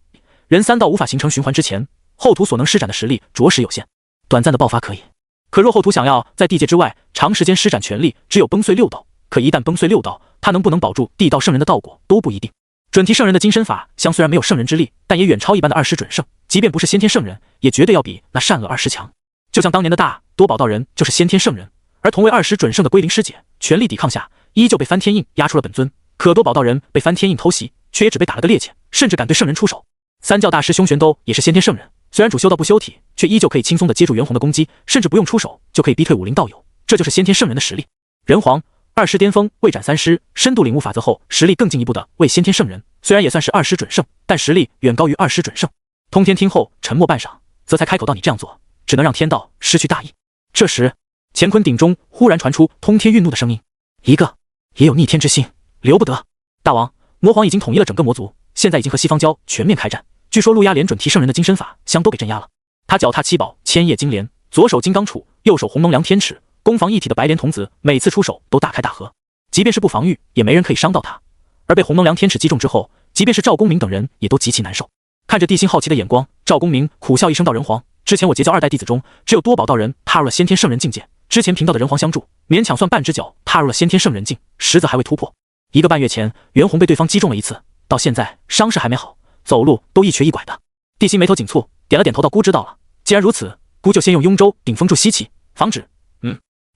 人3道无法形成循环之前，后土所能施展的实力着实有限。短暂的爆发可以，可若后土想要在地界之外长时间施展全力，只有崩碎6道。可一旦崩碎6道，他能不能保住地道圣人的道果都不一定。准提圣人的金身法相虽然没有圣人之力，但也远超一般的20准圣，即便不是先天圣人，也绝对要比那善恶20强。就像当年的大多宝道人就是先天圣人，而同为20准圣的龟灵师姐，全力抵抗下，依旧被翻天印压出了本尊。可多宝道人被翻天印偷袭，却也只被打了个趔趄，甚至敢对圣人出手。三教大师凶玄都也是先天圣人，虽然主修道不修体，却依旧可以轻松地接住袁弘的攻击，甚至不用出手就可以逼退武林道友，这就是先天圣人的实力。人皇2师巅峰未斩3师，深度领悟法则后，实力更进一步的为先天圣人，虽然也算是2师准圣，但实力远高于2师准圣。通天听后沉默半晌，则才开口道：“你这样做，只能让天道失去大义。”这时，乾坤鼎中忽然传出通天愠怒的声音：“一个也有逆天之心，留不得。大王，魔皇已经统一了整个魔族，现在已经和西方教全面开战。据说陆压连准提圣人的金身法相都给镇压了。他脚踏7宝千叶金莲，左手金刚杵，右手红龙梁天尺，攻防一体的白莲童子每次出手都大开大合，即便是不防御，也没人可以伤到他。而被红龙梁天尺击中之后，即便是赵公明等人也都极其难受。看着帝辛好奇的眼光，赵公明苦笑一声道：“人皇，之前我截教2代弟子中，只有多宝道人踏入了先天圣人境界，之前贫道的人皇相助，勉强算半只脚踏入了先天圣人境，实则还未突破。1个半月前，袁弘被对方击中了一次，到现在伤势还没好，走路都一瘸一拐的。”帝辛眉头紧蹙，点了点头道：“姑知道了。既然如此，姑就先用雍州顶封住西岐，防止……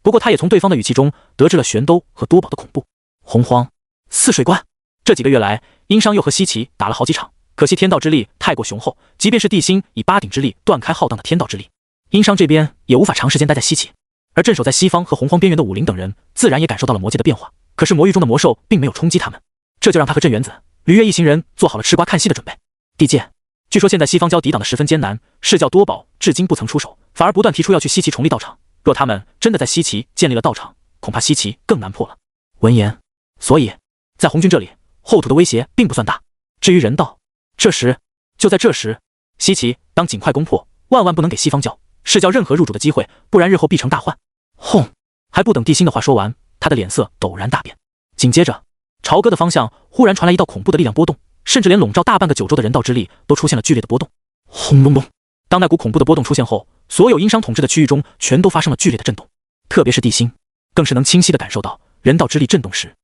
不过他也从对方的语气中得知了玄都和多宝的恐怖。洪荒泗水关，这几个月来，殷商又和西岐打了好几场，可惜天道之力太过雄厚，即便是帝辛以8鼎之力断开浩荡的天道之力，殷商这边也无法长时间待在西岐。而镇守在西方和洪荒边缘的武林等人，自然也感受到了魔界的变化。可是魔域中的魔兽并没有冲击他们，这就让他和镇元子、吕月一行人做好了吃瓜看戏的准备。地界，据说现在西方教抵挡的十分艰难，释教多宝至今不曾出手，反而不断提出要去西岐重立道场。若他们真的在西岐建立了道场，恐怕西岐更难破了。闻言，所以在红军这里，后土的威胁并不算大。至于人道，就在这时，西岐当尽快攻破，万万不能给西方教、释教任何入主的机会，不然日后必成大患。轰！还不等地心的话说完，他的脸色陡然大变。紧接着，朝歌的方向忽然传来一道恐怖的力量波动，甚至连笼罩大半个九州的人道之力都出现了剧烈的波动。轰隆隆！当那股恐怖的波动出现后，所有殷商统治的区域中全都发生了剧烈的震动，特别是地心，更是能清晰地感受到人道之力震动时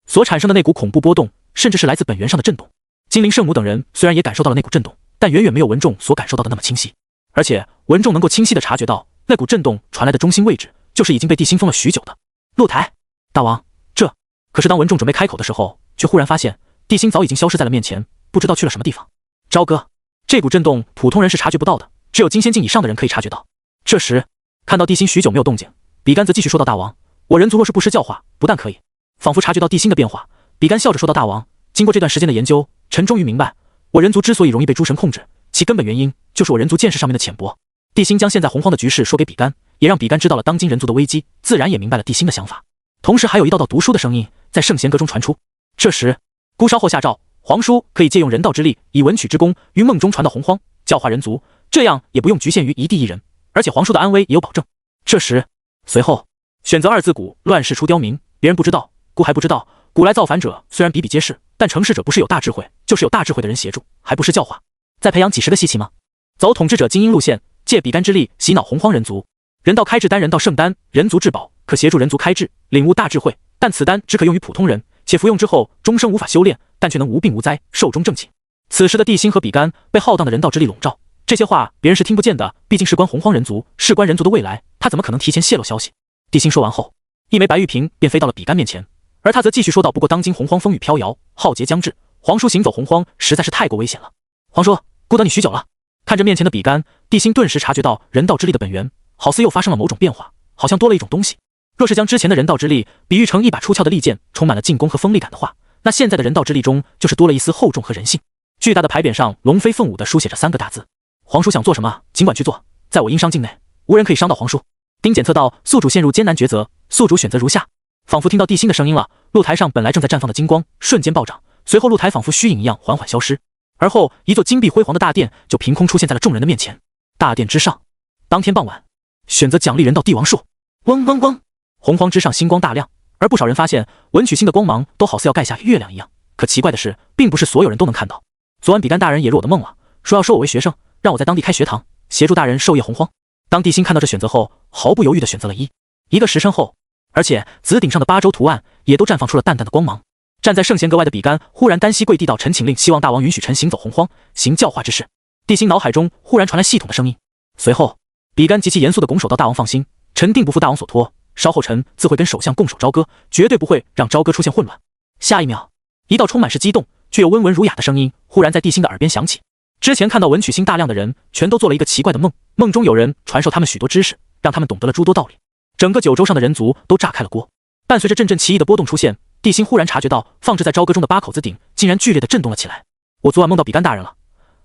所产生的那股恐怖波动，甚至是来自本源上的震动。金灵圣母等人虽然也感受到了那股震动，但远远没有文仲所感受到的那么清晰。而且文仲能够清晰地察觉到，那股震动传来的中心位置，就是已经被地心封了许久的露台。大王，这……可是当文仲准备开口的时候，却忽然发现地心早已经消失在了面前，不知道去了什么地方。朝歌，这股震动普通人是察觉不到的，只有金仙境以上的人可以察觉到。这时看到地心许久没有动静，比干子继续说道：“大王，我人族若是不施教化，不但可以。”仿佛察觉到地心的变化，比干笑着说道：“大王，经过这段时间的研究，臣终于明白，我人族之所以容易被诸神控制，其根本原因就是我人族见识上面的浅薄。”地心将现在洪荒的局势说给比干，也让比干知道了当今人族的危机，自然也明白了地心的想法。同时还有一道道读书的声音在圣贤阁中传出。这时姑稍后下诏，皇叔可以借用人道之力，以文曲之功于梦中传到洪荒，教化人族，这样也不用局限于一地一人，而且皇叔的安危也有保证。这时随后选择二字谷，乱世出刁民，别人不知道，姑还不知道，古来造反者虽然比比皆是，但成事者不是有大智慧，就是有大智慧的人协助，还不是教化，再培养几十个西岐吗？走统治者精英路线，借比干之力洗脑洪荒人族。人道开智丹，人道圣丹，人族至宝，可协助人族开智，领悟大智慧，但此丹只可用于普通人，且服用之后终生无法修炼，但却能无病无灾，寿终正寝。此时的地心和比干被浩荡的人道之力笼罩，这些话别人是听不见的，毕竟事关洪荒人族，事关人族的未来，他怎么可能提前泄露消息？地心说完后，一枚白玉瓶便飞到了比干面前，而他则继续说道：“不过当今洪荒风雨飘摇，浩劫将至，皇叔行走洪荒实在是太过危险了。皇叔，孤等你许久了。”看着面前的比干，地心顿时察觉到人道之力的本源好似又发生了某种变化，好像多了一种东西。若是将之前的人道之力比喻成一把出鞘的利剑，充满了进攻和锋利感的话，那现在的人道之力中就是多了一丝厚重和人性。巨大的牌匾上龙飞凤舞地书写着3个大字：皇叔想做什么尽管去做，在我殷商境内无人可以伤到皇叔。丁检测到宿主陷入艰难抉择，宿主选择如下。仿佛听到地心的声音了，露台上本来正在绽放的金光瞬间暴涨，随后露台仿佛虚影一样缓缓消失，而后一座金碧辉煌的大殿就凭空出现在了众人的面前。大殿之上，当天傍晚，选择奖励人道帝王术。嗡嗡嗡，洪荒之上星光大亮，而不少人发现文曲星的光芒都好似要盖下月亮一样。可奇怪的是，并不是所有人都能看到。昨晚比干大人也入我的梦了，说要收我为学生，让我在当地开学堂，协助大人授业洪荒。当地心看到这选择后，毫不犹豫地选择了一个时辰后，而且紫顶上的8州图案也都绽放出了淡淡的光芒。站在圣贤阁外的比干忽然单膝跪地道：“臣请令，希望大王允许臣行走洪荒，行教化之事。”地心脑海中忽然传来系统的声音，随后比干极其严肃地拱手道：“大王放心，臣定不负大王所托，稍后臣自会跟首相共守朝歌，绝对不会让朝歌出现混乱。”下一秒，一道充满是激动却又温文儒雅的声音忽然在地心的耳边响起。之前看到文曲星大亮的人全都做了一个奇怪的梦，梦中有人传授他们许多知识，让他们懂得了诸多道理。整个九州上的人族都炸开了锅。伴随着阵阵奇异的波动出现，地心忽然察觉到放置在朝歌中的8口子鼎竟然剧烈的震动了起来。我昨晚梦到比干大人了，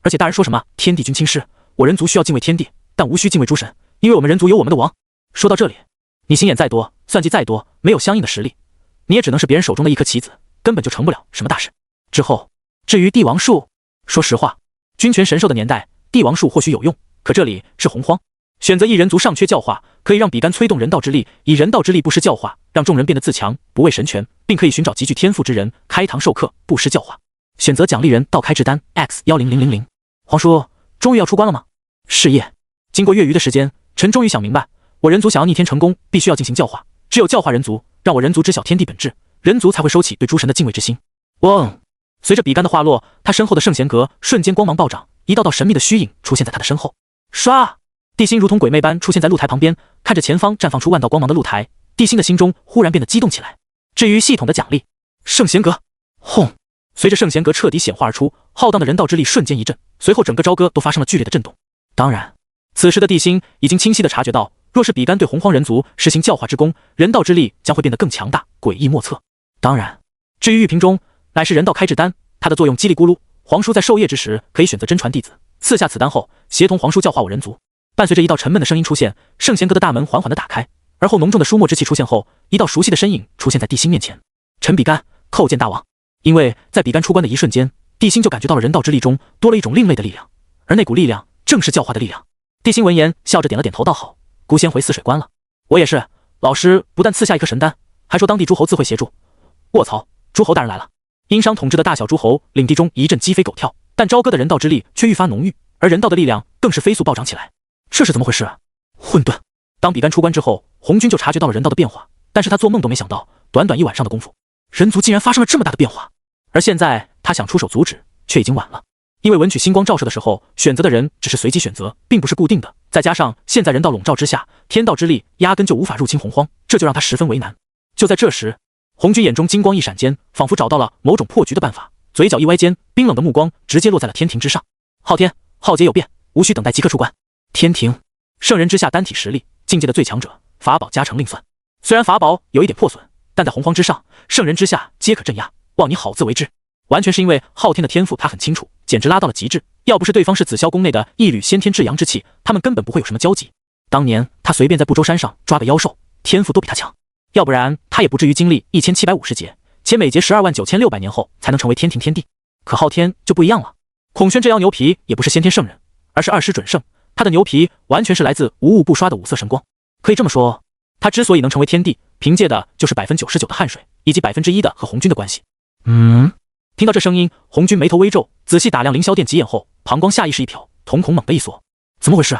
而且大人说什么天地君亲师，我人族需要敬畏天地，但无需敬畏诸神，因为我们人族有我们的王。说到这里，你心眼再多，算计再多，没有相应的实力，你也只能是别人手中的一颗棋子，根本就成不了什么大事。之后至于帝王术，说实话，君权神授的年代，帝王术或许有用，可这里是洪荒，选择一人族尚缺教化，可以让比干催动人道之力，以人道之力布施教化，让众人变得自强，不畏神权，并可以寻找极具天赋之人开堂授课，布施教化。选择奖励人道开智丹 X10000。皇叔终于要出关了吗？是夜。经过月余的时间，臣终于想明白，我人族想要逆天成功，必须要进行教化，只有教化人族，让我人族知晓天地本质，人族才会收起对诸神的敬畏之心。嗡！随着比干的话落，他身后的圣贤阁瞬间光芒暴涨，一道道神秘的虚影出现在他的身后。唰！地心如同鬼魅般出现在露台旁边，看着前方绽放出万道光芒的露台，地心的心中忽然变得激动起来。至于系统的奖励，圣贤阁，轰！随着圣贤阁彻底显化而出，浩荡的人道之力瞬间一震，随后整个朝歌都发生了剧烈的震动。当然，此时的地心已经清晰地察觉到，若是比干对洪荒人族实行教化之功，人道之力将会变得更强大，诡异莫测。当然，至于玉瓶中乃是人道开智丹，它的作用叽里咕噜。皇叔在授业之时可以选择真传弟子，赐下此丹后，协同皇叔教化我人族。伴随着一道沉闷的声音出现，圣贤阁的大门缓缓地打开，而后浓重的书墨之气出现后，一道熟悉的身影出现在帝辛面前。臣比干叩见大王。因为在比干出关的一瞬间，帝辛就感觉到了人道之力中多了一种另类的力量，而那股力量正是教化的力量。帝辛闻言笑着点了点头，道好，孤先回泗水关了。我也是，老师不但赐下一颗神丹，还说当地诸侯自会协助。卧槽，诸侯大人来了！殷商统治的大小诸侯领地中一阵鸡飞狗跳，但朝歌的人道之力却愈发浓郁，而人道的力量更是飞速暴涨起来。这是怎么回事啊？混沌！当比干出关之后，红军就察觉到了人道的变化，但是他做梦都没想到，短短一晚上的功夫，人族竟然发生了这么大的变化。而现在他想出手阻止，却已经晚了。因为文曲星光照射的时候，选择的人只是随机选择，并不是固定的。再加上现在人道笼罩之下，天道之力压根就无法入侵洪荒，这就让他十分为难。就在这时，红军眼中金光一闪间，仿佛找到了某种破局的办法，嘴角一歪间，冰冷的目光直接落在了天庭之上。昊天，浩劫有变，无需等待即刻出关。天庭，圣人之下单体实力，境界的最强者，法宝加成另算。虽然法宝有一点破损，但在洪荒之上，圣人之下皆可镇压，望你好自为之。完全是因为昊天的天赋他很清楚，简直拉到了极致。要不是对方是紫霄宫内的一缕先天至阳之气，他们根本不会有什么交集。当年他随便在不周山上抓个妖兽，天赋都比他强，要不然他也不至于经历1750劫，且每劫129600年后才能成为天庭天帝。可昊天就不一样了，孔宣这妖牛皮也不是先天圣人，而是20准圣，他的牛皮完全是来自无物不刷的五色神光。可以这么说，他之所以能成为天帝，凭借的就是99%的汗水以及1%的和红军的关系。听到这声音，红军眉头微皱，仔细打量凌霄殿几眼后，膀胱下意识一瞟，瞳孔猛地一缩。怎么回事？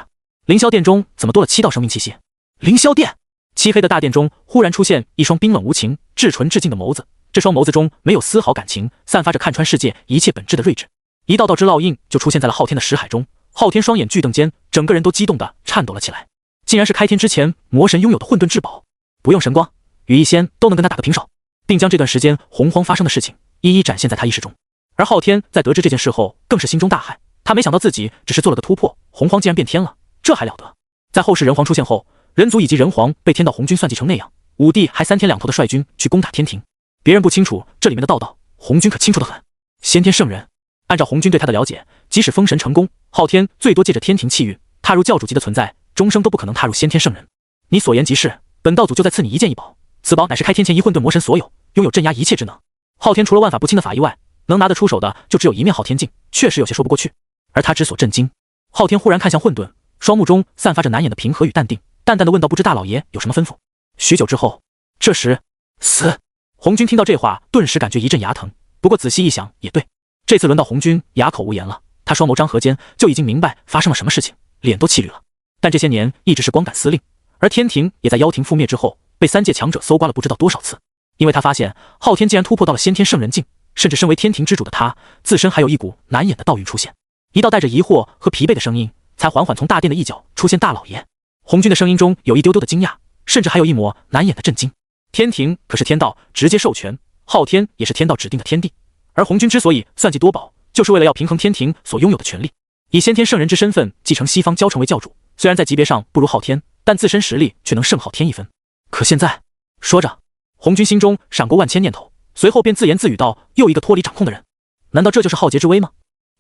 凌霄殿中怎么多了7道生命气息？凌霄殿，漆黑的大殿中忽然出现一双冰冷无情、至纯至净的眸子，这双眸子中没有丝毫感情，散发着看穿世界一切本质的睿智。一道道之烙印就出现在了昊天的识海中。昊天双眼巨瞪间，整个人都激动地颤抖了起来。竟然是开天之前魔神拥有的混沌至宝，不用神光，羽翼仙都能跟他打个平手，并将这段时间洪荒发生的事情一一展现在他意识中。而昊天在得知这件事后，更是心中大骇，他没想到自己只是做了个突破，洪荒竟然变天了，这还了得！在后世人皇出现后，人族以及人皇被天道红军算计成那样，武帝还3天2头的率军去攻打天庭。别人不清楚这里面的道道，红军可清楚得很。先天圣人，按照红军对他的了解，即使封神成功，昊天最多借着天庭气运踏入教主级的存在，终生都不可能踏入先天圣人。你所言极是，本道祖就在赐你一件异宝，此宝乃是开天前一混沌魔神所有，拥有镇压一切之能。昊天除了万法不侵的法衣外，能拿得出手的就只有一面昊天镜，确实有些说不过去。而他之所震惊，昊天忽然看向混沌，双目中散发着难掩的平和与淡定，淡淡的问道：“不知大老爷有什么吩咐？”许久之后，这时，死！红军听到这话，顿时感觉一阵牙疼。不过仔细一想，也对，这次轮到红军哑口无言了。他双眸张合间，就已经明白发生了什么事情，脸都气绿了。但这些年一直是光杆司令，而天庭也在妖庭覆灭之后，被3届强者搜刮了不知道多少次。因为他发现昊天竟然突破到了先天圣人境，甚至身为天庭之主的他，自身还有一股难掩的道运出现。一道带着疑惑和疲惫的声音，才缓缓从大殿的一角出现。大老爷，红军的声音中有一丢丢的惊讶，甚至还有一抹难掩的震惊。天庭可是天道直接授权，昊天也是天道指定的天帝，而红军之所以算计多宝，就是为了要平衡天庭所拥有的权力，以先天圣人之身份继承西方教成为教主。虽然在级别上不如昊天，但自身实力却能胜昊天一分。可现在，说着，红军心中闪过万千念头，随后便自言自语道：“又一个脱离掌控的人，难道这就是浩劫之威吗？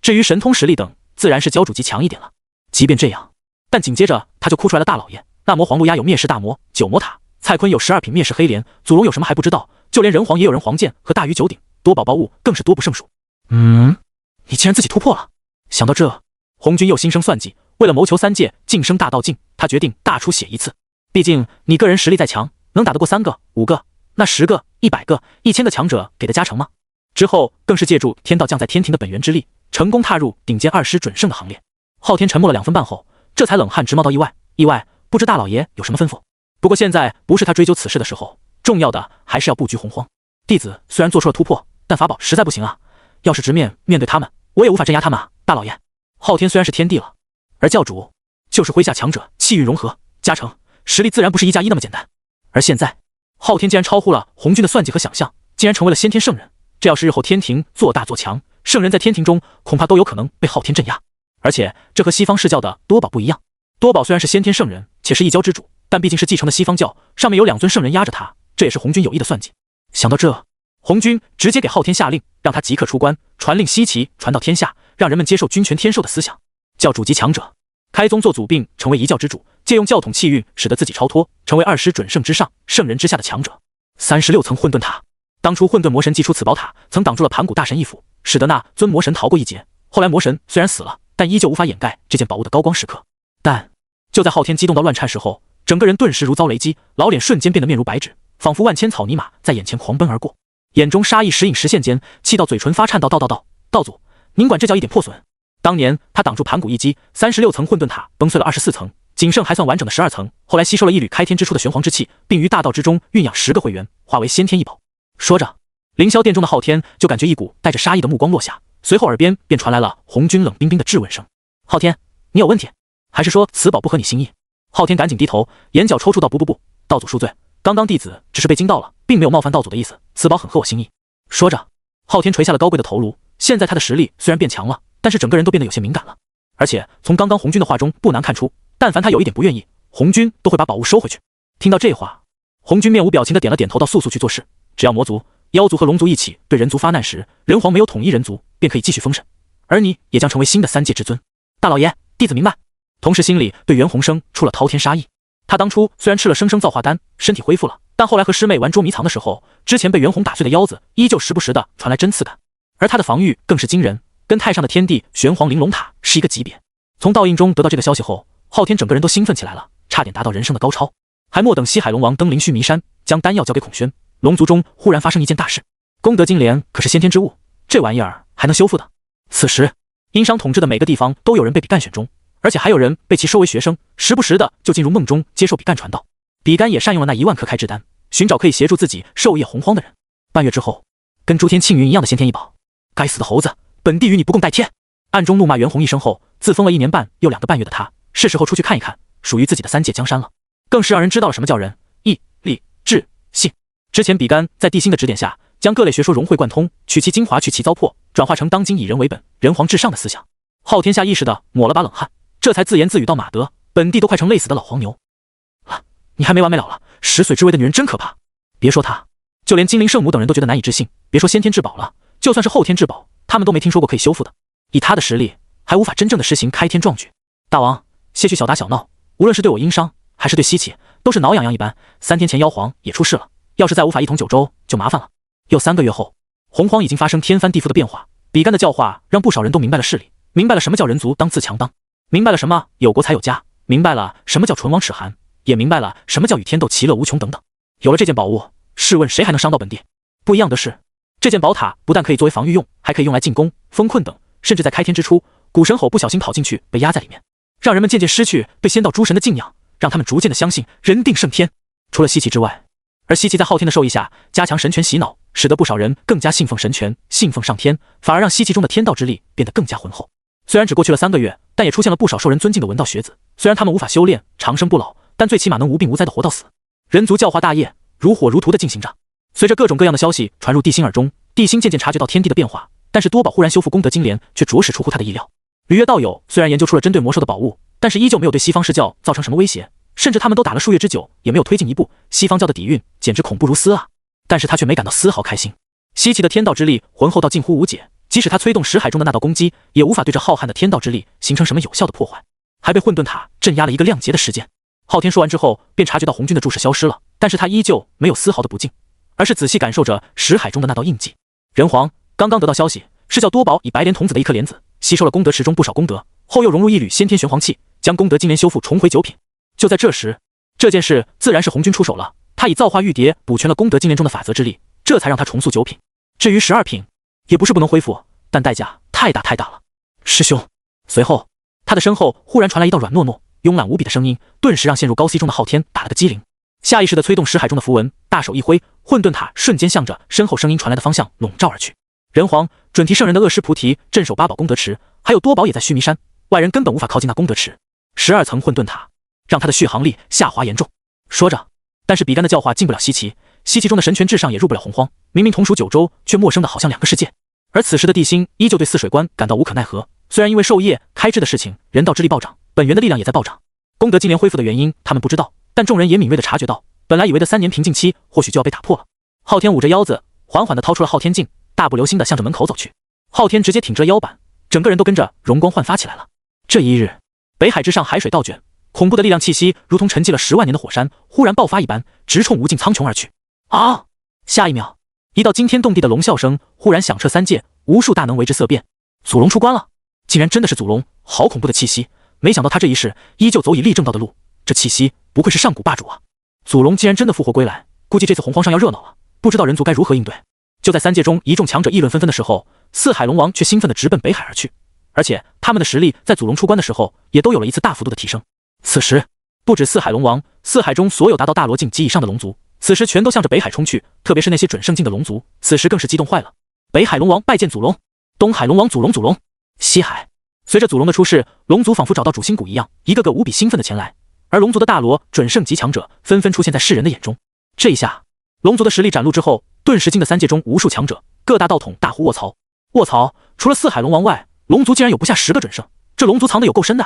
至于神通实力等，自然是教主级强一点了。即便这样，但紧接着他就哭出来了：大老爷，那魔黄路鸦有灭世大魔9魔塔，蔡坤有12品灭世黑莲，祖龙有什么还不知道？就连人皇也有人皇剑和大鱼9鼎，多宝宝物更是多不胜数。你竟然自己突破了！想到这，红军又心生算计，为了谋求3届晋升大道境，他决定大出血一次。毕竟你个人实力再强，能打得过3个、5个，那10个、100个、1000个强者给的加成吗？之后更是借助天道降在天庭的本源之力，成功踏入顶尖20准圣的行列。昊天沉默了2分半后，这才冷汗直冒道：意外，不知大老爷有什么吩咐？不过现在不是他追究此事的时候，重要的还是要布局洪荒。弟子虽然做出了突破，但法宝实在不行啊！要是直面对他们，我也无法镇压他们啊！大老爷，昊天虽然是天帝了，而教主就是麾下强者，气运融合加成，实力自然不是1+1那么简单。而现在，昊天竟然超乎了红军的算计和想象，竟然成为了先天圣人。这要是日后天庭做大做强，圣人在天庭中恐怕都有可能被昊天镇压。而且这和西方释教的多宝不一样，多宝虽然是先天圣人，且是一教之主，但毕竟是继承的西方教，上面有2尊圣人压着他，这也是红军有意的算计。想到这，红军直接给昊天下令，让他即刻出关，传令西岐，传到天下，让人们接受君权天授的思想。教主及强者，开宗做祖并成为一教之主，借用教统气运，使得自己超脱，成为20准圣之上、圣人之下的强者。36层混沌塔，当初混沌魔神祭出此宝塔，曾挡住了盘古大神一斧，使得那尊魔神逃过一劫。后来魔神虽然死了，但依旧无法掩盖这件宝物的高光时刻。但就在昊天激动到乱颤时候，整个人顿时如遭雷击，老脸瞬间变得面如白纸，仿佛万千草泥马在眼前狂奔而过，眼中杀意时隐时现间，气到嘴唇发颤，道祖，您管这叫一点破损？当年他挡住盘古一击，36层混沌塔崩碎了24层，仅剩还算完整的12层，后来吸收了一缕开天之初的玄黄之气，并于大道之中酝养10个会元，化为先天异宝。说着，凌霄殿中的昊天就感觉一股带着杀意的目光落下，随后耳边便传来了红军冷冰冰的质问声：“昊天，你有问题，还是说此宝不合你心意？”昊天赶紧低头，眼角抽搐道：“不，道祖恕罪，刚刚弟子只是被惊到了，并没有冒犯道祖的意思，此宝很合我心意。”说着，昊天垂下了高贵的头颅。现在他的实力虽然变强了，但是整个人都变得有些敏感了。而且从刚刚红军的话中不难看出，但凡他有一点不愿意，红军都会把宝物收回去。听到这话，红军面无表情的点了点头，道：“速去做事。只要魔族、妖族和龙族一起对人族发难时，人皇没有统一人族，便可以继续封神，而你也将成为新的3界之尊。”大老爷，弟子明白。同时心里对袁洪生出了滔天杀意。他当初虽然吃了生造化丹，身体恢复了，但后来和师妹玩捉迷藏的时候，之前被袁洪打碎的腰子依旧时不时的传来针刺感，而他的防御更是惊人，跟太上的天地玄黄玲珑塔是一个级别。从道印中得到这个消息后，昊天整个人都兴奋起来了，差点达到人生的高超。还莫等西海龙王登灵须弥山，将丹药交给孔宣，龙族中忽然发生一件大事。功德金莲可是先天之物，这玩意儿还能修复的。此时殷商统治的每个地方都有人被比干选中，而且还有人被其收为学生，时不时的就进入梦中接受比干传道。比干也善用了那1万颗开智丹，寻找可以协助自己授业洪荒的人。半月之后，跟诸天庆云一样的先天异宝。该死的猴子，本帝与你不共戴天！暗中怒骂袁洪一声后，自封了1年半又2个半月的他，是时候出去看一看属于自己的3界江山了。更是让人知道了什么叫仁、义、礼、智、信。之前比干在帝辛的指点下，将各类学说融会贯通，取其精华，去其糟粕，转化成当今以人为本、人皇至上的思想。昊天下意识的抹了把冷汗，这才自言自语道：“马德，本帝都快成累死的老黄牛了，你还没完没了了。10岁之位的女人真可怕，别说她，就连金灵圣母等人都觉得难以置信。别说先天至宝了，就算是后天至宝，他们都没听说过可以修复的。以他的实力，还无法真正的实行开天壮举。大王，些许小打小闹，无论是对我殷商，还是对西岐，都是挠痒痒一般。3天前妖皇也出事了，要是再无法一统九州，就麻烦了。”又3个月后，洪荒已经发生天翻地覆的变化。比干的教化让不少人都明白了事理，明白了什么叫人族当自强当，明白了什么有国才有家，明白了什么叫唇亡齿寒，也明白了什么叫与天斗其乐无穷等等。有了这件宝物，试问谁还能伤到本地？不一样的是，这件宝塔不但可以作为防御用，还可以用来进攻、封困等，甚至在开天之初，古神吼不小心跑进去被压在里面，让人们渐渐失去对仙道诸神的敬仰，让他们逐渐的相信人定胜天。除了西岐之外，而西岐在昊天的授意下，加强神权洗脑，使得不少人更加信奉神权，信奉上天，反而让西岐中的天道之力变得更加浑厚。虽然只过去了3个月，但也出现了不少受人尊敬的文道学子。虽然他们无法修炼长生不老，但最起码能无病无灾的活到死。人族教化大业如火如荼的进行着。随着各种各样的消息传入帝辛耳中，帝辛渐渐察觉到天地的变化，但是多宝忽然修复功德金莲，却着实出乎他的意料。履约道友虽然研究出了针对魔兽的宝物，但是依旧没有对西方世教造成什么威胁，甚至他们都打了数月之久，也没有推进一步。西方教的底蕴简直恐怖如斯啊！但是他却没感到丝毫开心。西岐的天道之力浑厚到近乎无解，即使他催动识海中的那道攻击，也无法对这浩瀚的天道之力形成什么有效的破坏，还被混沌塔镇压了一个亮节的时间。昊天说完之后，便察觉到红军的注视消失了，但是他依旧没有丝毫的不敬，而是仔细感受着识海中的那道印记。人皇刚刚得到消息，是叫多宝以白莲童子的一颗莲子吸收了功德池中不少功德，后又融入一缕先天玄黄气，将功德金莲修复重回9品。就在这时，这件事自然是红军出手了，他以造化玉蝶补全了功德金莲中的法则之力，这才让他重塑9品。至于12品，也不是不能恢复，但代价太大了。师兄。随后他的身后忽然传来一道软糯糯、慵懒无比的声音，顿时让陷入高息中的昊天打了个激灵，下意识地催动识海中的符文，大手一挥，混沌塔瞬间向着身后声音传来的方向笼罩而去。人皇、准提圣人的恶尸菩提镇守8宝功德池，还有多宝也在须弥山，外人根本无法靠近那功德池。12层混沌塔让他的续航力下滑严重。说着，但是比干的教化进不了西岐，西岐中的神权至上也入不了洪荒，明明同属9州，却陌生的好像2个世界。而此时的帝辛依旧对泗水关感到无可奈何，虽然因为授业开智的事情，人道之力暴涨，本源的力量也在暴涨，功德今年恢复的原因他们不知道，但众人也敏锐地察觉到，本来以为的3年平静期或许就要被打破了。昊天捂着腰子，缓缓地掏出了昊天镜，大步流星地向着门口走去。昊天直接挺着腰板，整个人都跟着容光焕发起来了。这一日，北海之上海水倒卷，恐怖的力量气息如同沉寂了10万年的火山忽然爆发一般，直冲无尽苍穹而去。啊！下一秒，一道惊天动地的龙啸声忽然响彻3界，无数大能为之色变。祖龙出关了，竟然真的是祖龙，好恐怖的气息！没想到他这一世依旧走以立正道的路，这气息不愧是上古霸主啊！祖龙既然真的复活归来，估计这次洪荒上要热闹了，不知道人族该如何应对。就在3界中一众强者议论纷纷的时候，四海龙王却兴奋地直奔北海而去，而且他们的实力在祖龙出关的时候也都有了一次大幅度的提升。此时，不止四海龙王，四海中所有达到大罗境及以上的龙族，此时全都向着北海冲去，特别是那些准圣境的龙族，此时更是激动坏了。北海龙王拜见祖龙，东海龙王祖龙。西海，随着祖龙的出世，龙族仿佛找到主心骨一样，一个个无比兴奋的前来，而龙族的大罗、准圣级强者纷纷出现在世人的眼中。这一下，龙族的实力展露之后，顿时惊得3界中无数强者各大道统大呼卧槽！卧槽！除了四海龙王外，龙族竟然有不下10个准圣，这龙族藏得有够深的。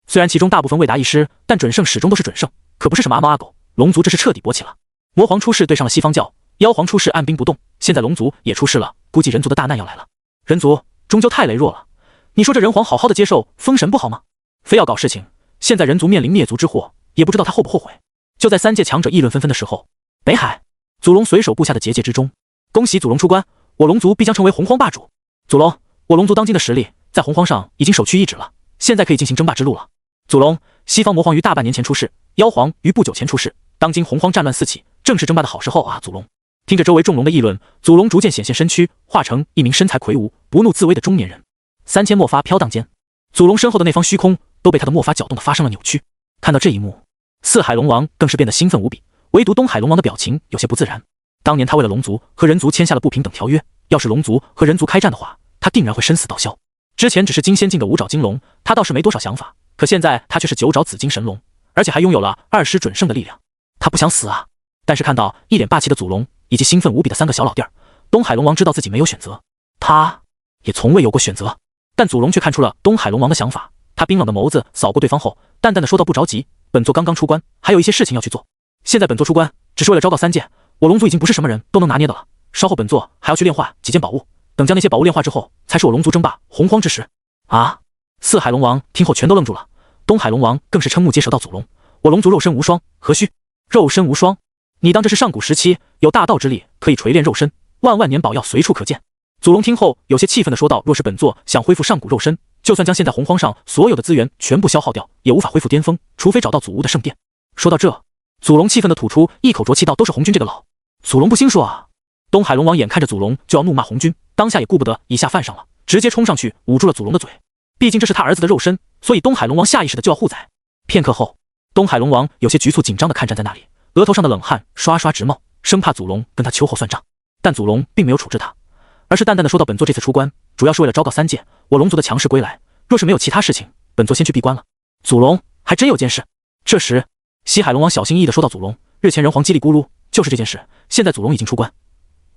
虽然其中大部分未达一师，但准圣始终都是准圣，可不是什么阿猫阿狗。龙族这是彻底勃起了。魔皇出世对上了西方教，妖皇出世按兵不动，现在龙族也出世了，估计人族的大难要来了。人族终究太羸弱了，你说这人皇好好的接受封神不好吗？非要搞事情，现在人族面临灭族之祸，也不知道他后不后悔。就在3界强者议论纷纷的时候，北海祖龙随手布下的结界之中，恭喜祖龙出关，我龙族必将成为洪荒霸主。祖龙，我龙族当今的实力在洪荒上已经首屈一指了，现在可以进行争霸之路了。祖龙，西方魔皇于大半年前出世，妖皇于不久前出世，当今洪荒战乱四起，正是争霸的好时候啊！祖龙听着周围众龙的议论，祖龙逐渐显现身躯，化成一名身材魁梧、不怒自威的中年人。3000墨发飘荡间，祖龙身后的那方虚空都被他的墨发搅动的发生了扭曲。看到这一幕，四海龙王更是变得兴奋无比，唯独东海龙王的表情有些不自然。当年他为了龙族和人族签下了不平等条约，要是龙族和人族开战的话，他定然会生死道消。之前只是金仙境的5爪金龙，他倒是没多少想法，可现在他却是9爪紫金神龙，而且还拥有了2师准圣的力量，他不想死啊！但是看到一脸霸气的祖龙以及兴奋无比的3个小老弟儿，东海龙王知道自己没有选择，他也从未有过选择。但祖龙却看出了东海龙王的想法，他冰冷的眸子扫过对方后，淡淡的说道：“不着急，本座刚刚出关，还有一些事情要去做。现在本座出关，只是为了昭告3界，我龙族已经不是什么人都能拿捏的了。稍后本座还要去炼化几件宝物，等将那些宝物炼化之后，才是我龙族争霸洪荒之时。”啊！四海龙王听后全都愣住了，东海龙王更是瞠目结舌道：“祖龙，我龙族肉身无双，何须？肉身无双？你当这是上古时期有大道之力可以锤炼肉身，万万年宝药随处可见。”祖龙听后有些气愤地说道：“若是本座想恢复上古肉身，就算将现在洪荒上所有的资源全部消耗掉，也无法恢复巅峰，除非找到祖屋的圣殿。”说到这，祖龙气愤地吐出一口浊气道：“都是红军这个老祖龙不兴说啊！”东海龙王眼看着祖龙就要怒骂红军，当下也顾不得以下犯上了，直接冲上去捂住了祖龙的嘴。毕竟这是他儿子的肉身，所以东海龙王下意识的就要护崽。片刻后，东海龙王有些局促紧张地看站在那里，额头上的冷汗刷刷直冒，生怕祖龙跟他秋后算账。但祖龙并没有处置他，而是淡淡的说道：“本座这次出关，主要是为了昭告3界我龙族的强势归来。若是没有其他事情，本座先去闭关了。”祖龙还真有件事。这时，西海龙王小心翼翼的说道：“祖龙，日前人皇叽里咕噜，就是这件事。现在祖龙已经出关，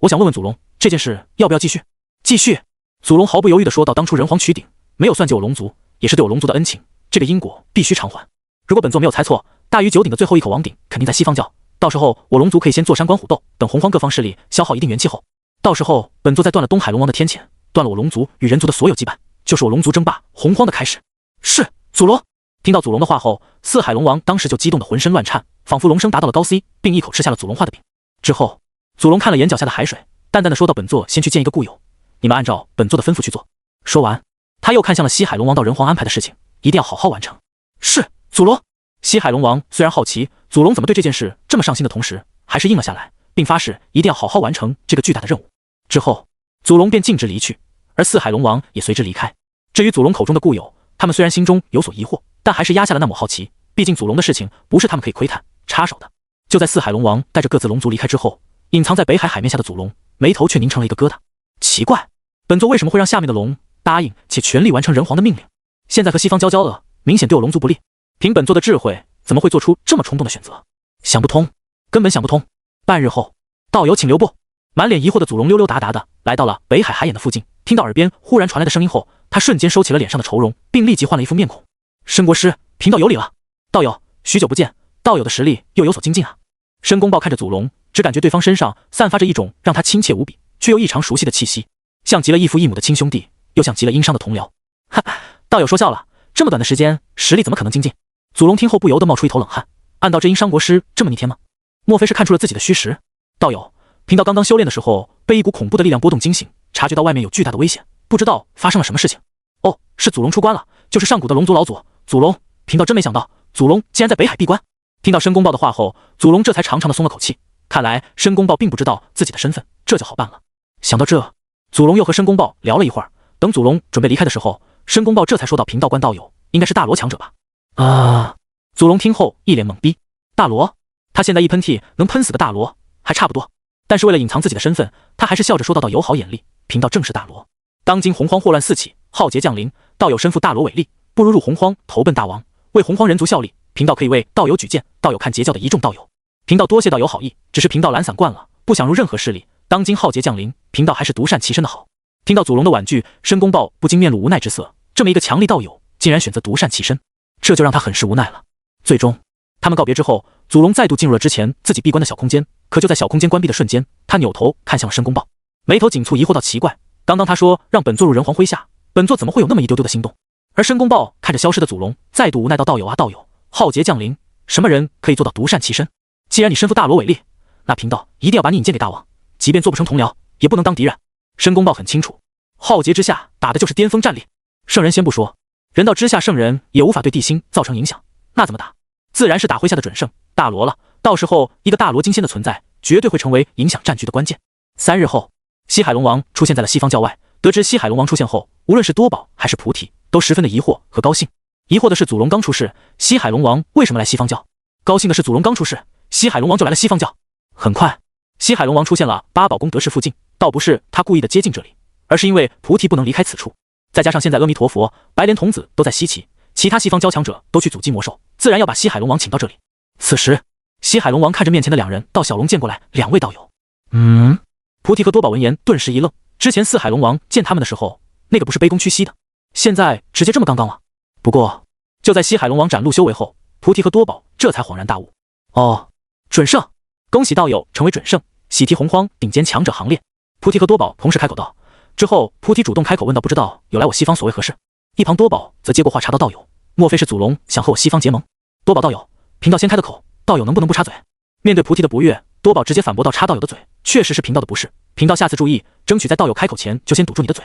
我想问问祖龙，这件事要不要继续？”继续。祖龙毫不犹豫的说道：“当初人皇取鼎，没有算计我龙族，也是对我龙族的恩情，这个因果必须偿还。如果本座没有猜错，大禹九鼎的最后一口王鼎肯定在西方教。到时候我龙族可以先坐山观虎斗，等洪荒各方势力消耗一定元气后，到时候本座再断了东海龙王的天谴，断了我龙族与人族的所有羁绊，就是我龙族争霸洪荒的开始。”是，祖龙。听到祖龙的话后，四海龙王当时就激动的浑身乱颤，仿佛龙声达到了高 C， 并一口吃下了祖龙画的饼。之后，祖龙看了眼脚下的海水，淡淡的说道：“本座先去见一个故友，你们按照本座的吩咐去做。”说完，他又看向了西海龙王道：“人皇安排的事情，一定要好好完成。”是，祖龙。西海龙王虽然好奇祖龙怎么对这件事这么上心的同时，还是应了下来，并发誓一定要好好完成这个巨大的任务。之后，祖龙便径直离去，而四海龙王也随之离开。至于祖龙口中的故友，他们虽然心中有所疑惑，但还是压下了那抹好奇，毕竟祖龙的事情不是他们可以窥探插手的。就在四海龙王带着各自龙族离开之后，隐藏在北海海面下的祖龙眉头却拧成了一个疙瘩。奇怪，本座为什么会让下面的龙答应且全力完成人皇的命令？现在和西方交恶，明显对我龙族不利。凭本座的智慧，怎么会做出这么冲动的选择？想不通，根本想不通。半日后，道友请留步。满脸疑惑的祖龙溜溜达达的来到了北海海眼的附近，听到耳边忽然传来的声音后，他瞬间收起了脸上的愁容，并立即换了一副面孔。申国师，贫道有礼了。道友，许久不见，道友的实力又有所精进啊。申公豹看着祖龙，只感觉对方身上散发着一种让他亲切无比却又异常熟悉的气息，像极了异父异母的亲兄弟，又像极了殷商的同僚。哈，道友说笑了，这么短的时间，实力怎么可能精进？祖龙听后不由得冒出一头冷汗，暗道这殷商国师这么逆天吗？莫非是看出了自己的虚实？道友，贫道刚刚修炼的时候，被一股恐怖的力量波动惊醒，察觉到外面有巨大的危险，不知道发生了什么事情。哦，是祖龙出关了，就是上古的龙族老祖祖龙。贫道真没想到，祖龙竟然在北海闭关。听到申公豹的话后，祖龙这才长长的松了口气。看来申公豹并不知道自己的身份，这就好办了。想到这，祖龙又和申公豹聊了一会儿。等祖龙准备离开的时候，申公豹这才说到：“贫道关道友应该是大罗强者吧？”啊！祖龙听后一脸懵逼。大罗？他现在一喷嚏能喷死个大罗，还差不多。但是为了隐藏自己的身份，他还是笑着说道：“道友好眼力，贫道正是大罗。当今洪荒祸乱四起，浩劫降临，道友身负大罗伟力，不如入洪荒投奔大王，为洪荒人族效力。贫道可以为道友举荐，道友看结交的一众道友。贫道多谢道友好意，只是贫道懒散惯了，不想入任何势力。当今浩劫降临，贫道还是独善其身的好。”听到祖龙的婉拒，申公豹不禁面露无奈之色。这么一个强力道友，竟然选择独善其身，这就让他很是无奈了。最终，他们告别之后，祖龙再度进入了之前自己闭关的小空间。可就在小空间关闭的瞬间，他扭头看向了申公豹，眉头紧蹙，疑惑道：“奇怪，刚刚他说让本座入人皇麾下，本座怎么会有那么一丢丢的心动？”而申公豹看着消失的祖龙，再度无奈道：“道友啊，道友，浩劫降临，什么人可以做到独善其身？既然你身负大罗伟力，那贫道一定要把你引荐给大王，即便做不成同僚，也不能当敌人。”申公豹很清楚，浩劫之下打的就是巅峰战力，圣人先不说，人道之下圣人也无法对地心造成影响，那怎么打？自然是打麾下的准圣大罗了。到时候一个大罗金仙的存在，绝对会成为影响战局的关键。3日后，西海龙王出现在了西方教外。得知西海龙王出现后，无论是多宝还是菩提，都十分的疑惑和高兴。疑惑的是祖龙刚出世，西海龙王为什么来西方教？高兴的是祖龙刚出世，西海龙王就来了西方教。很快，西海龙王出现了八宝宫得势附近，倒不是他故意的接近这里，而是因为菩提不能离开此处，再加上现在阿弥陀佛、白莲童子都在西岐，其他西方交强者都去阻击魔兽，自然要把西海龙王请到这里。此时，西海龙王看着面前的两人，道：“小龙见过来2位道友。”菩提和多宝闻言顿时一愣，之前四海龙王见他们的时候，那个不是卑躬屈膝的，现在直接这么刚刚了。不过，就在西海龙王展露修为后，菩提和多宝这才恍然大悟：“哦，准圣，恭喜道友成为准圣，喜提洪荒顶尖强者行列。”菩提和多宝同时开口道。之后，菩提主动开口问道：“不知道有来我西方所为何事？”一旁多宝则接过话查道：“道友，莫非是祖龙想和我西方结盟？”多宝道友，贫道先开的口，道友能不能不插嘴？面对菩提的不悦，多宝直接反驳道：“插道友的嘴，确实是贫道的不是，贫道下次注意，争取在道友开口前就先堵住你的嘴。”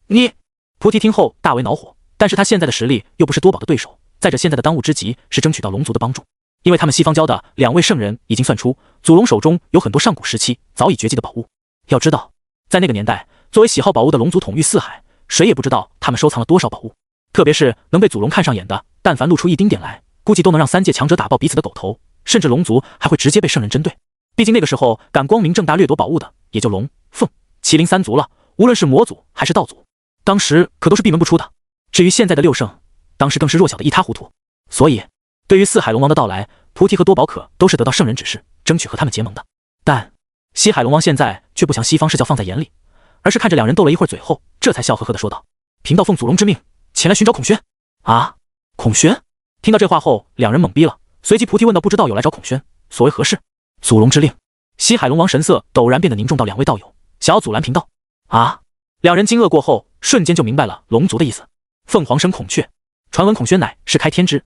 你，菩提听后大为恼火，但是他现在的实力又不是多宝的对手，再者现在的当务之急是争取到龙族的帮助，因为他们西方教的2位圣人已经算出，祖龙手中有很多上古时期早已绝迹的宝物。要知道，在那个年代，作为喜好宝物的龙族统御四海，谁也不知道他们收藏了多少宝物，特别是能被祖龙看上眼的，但凡露出一丁点来，估计都能让3界强者打爆彼此的狗头，甚至龙族还会直接被圣人针对。毕竟那个时候敢光明正大掠夺宝物的，也就龙、凤、麒麟3族了，无论是魔族还是道族，当时可都是闭门不出的。至于现在的6圣，当时更是弱小的一塌糊涂。所以，对于四海龙王的到来，菩提和多宝可都是得到圣人指示，争取和他们结盟的。但西海龙王现在却不将西方视教放在眼里，而是看着两人斗了一会儿嘴后，这才笑呵呵地说道：“贫道奉祖龙之命，前来寻找孔宣。”啊，孔宣！听到这话后，两人懵逼了。随即菩提问道：“不知道有来找孔宣，所为何事？”祖龙之令。西海龙王神色陡然变得凝重道：“2位道友想要阻拦贫道。”啊！两人惊愕过后，瞬间就明白了龙族的意思。凤凰生孔雀，传闻孔宣乃是开天之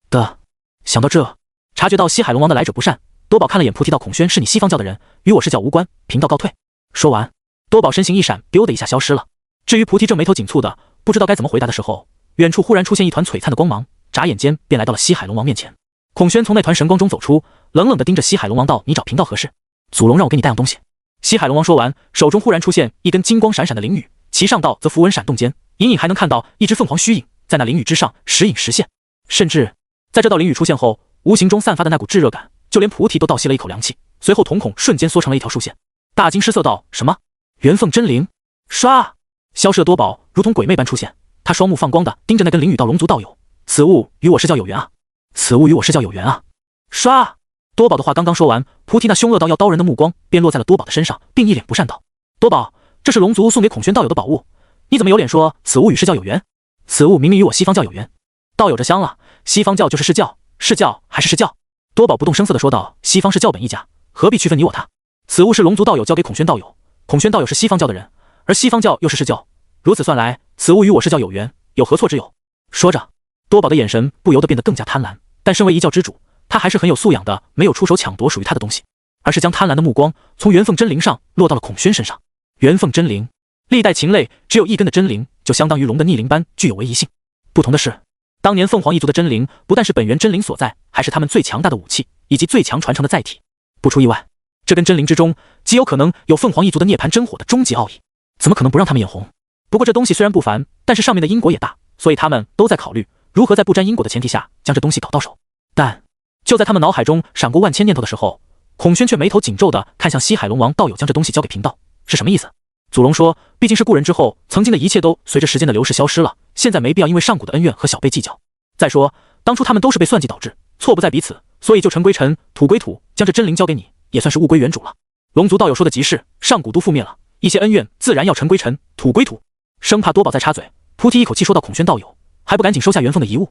的。想到这，察觉到西海龙王的来者不善，多宝看了眼菩提道：“孔宣是你西方教的人，与我视教无关，贫道告退。”说完，多宝身形一闪，biu的一下消失了。至于菩提正眉头紧蹙的不知道该怎么回答的时候，远处忽然出现一团璀璨的光芒，眨眼间便来到了西海龙王面前。孔宣从那团神光中走出，冷冷地盯着西海龙王道：“你找贫道何事？”祖龙让我给你带样东西。西海龙王说完，手中忽然出现一根金光闪闪的灵羽，其上道则符文闪动间，隐隐还能看到一只凤凰虚影在那灵羽之上时隐时现，甚至在这道灵羽出现后，无形中散发的那股炙热感，就连菩提都倒吸了一口凉气，随后瞳孔瞬间缩成了一条竖线，大惊失色道：“什么？元凤真灵！”唰，消失的多宝如同鬼魅般出现，他双目放光的盯着那根灵羽道：“龙族道友，此物与我视教有缘啊！此物与我视教有缘啊！”唰，多宝的话刚刚说完，菩提那凶恶到要刀人的目光便落在了多宝的身上，并一脸不善道：“多宝，这是龙族送给孔宣道友的宝物，你怎么有脸说此物与视教有缘？此物明明与我西方教有缘。道友这香了，西方教就是视教，是教还是是教？多宝不动声色地说道：“西方是教本一家，何必区分你我他？此物是龙族道友交给孔宣道友，孔宣道友是西方教的人，而西方教又是释教，如此算来，此物与我释教有缘，有何错之有？”说着，多宝的眼神不由得变得更加贪婪，但身为一教之主，他还是很有素养的，没有出手抢夺属于他的东西，而是将贪婪的目光从元凤真灵上落到了孔宣身上。元凤真灵，历代禽类只有一根的真灵，就相当于龙的逆鳞般具有唯一性。不同的是，当年凤凰一族的真灵不但是本源真灵所在，还是他们最强大的武器以及最强传承的载体。不出意外，这根真灵之中极有可能有凤凰一族的涅槃真火的终极奥义，怎么可能不让他们眼红？不过这东西虽然不凡，但是上面的因果也大，所以他们都在考虑如何在不沾因果的前提下将这东西搞到手。但就在他们脑海中闪过万千念头的时候，孔宣却眉头紧皱地看向西海龙王道友将这东西交给贫道，是什么意思？祖龙说，毕竟是故人之后，曾经的一切都随着时间的流逝消失了，现在没必要因为上古的恩怨和小辈计较。再说，当初他们都是被算计导致，错不在彼此，所以就尘归尘，土归土，将这真灵交给你，也算是物归原主了。龙族道友说的极是，上古都覆灭了，一些恩怨自然要尘归尘，土归土。生怕多宝再插嘴，菩提一口气说到：“孔宣道友，还不赶紧收下元凤的遗物？”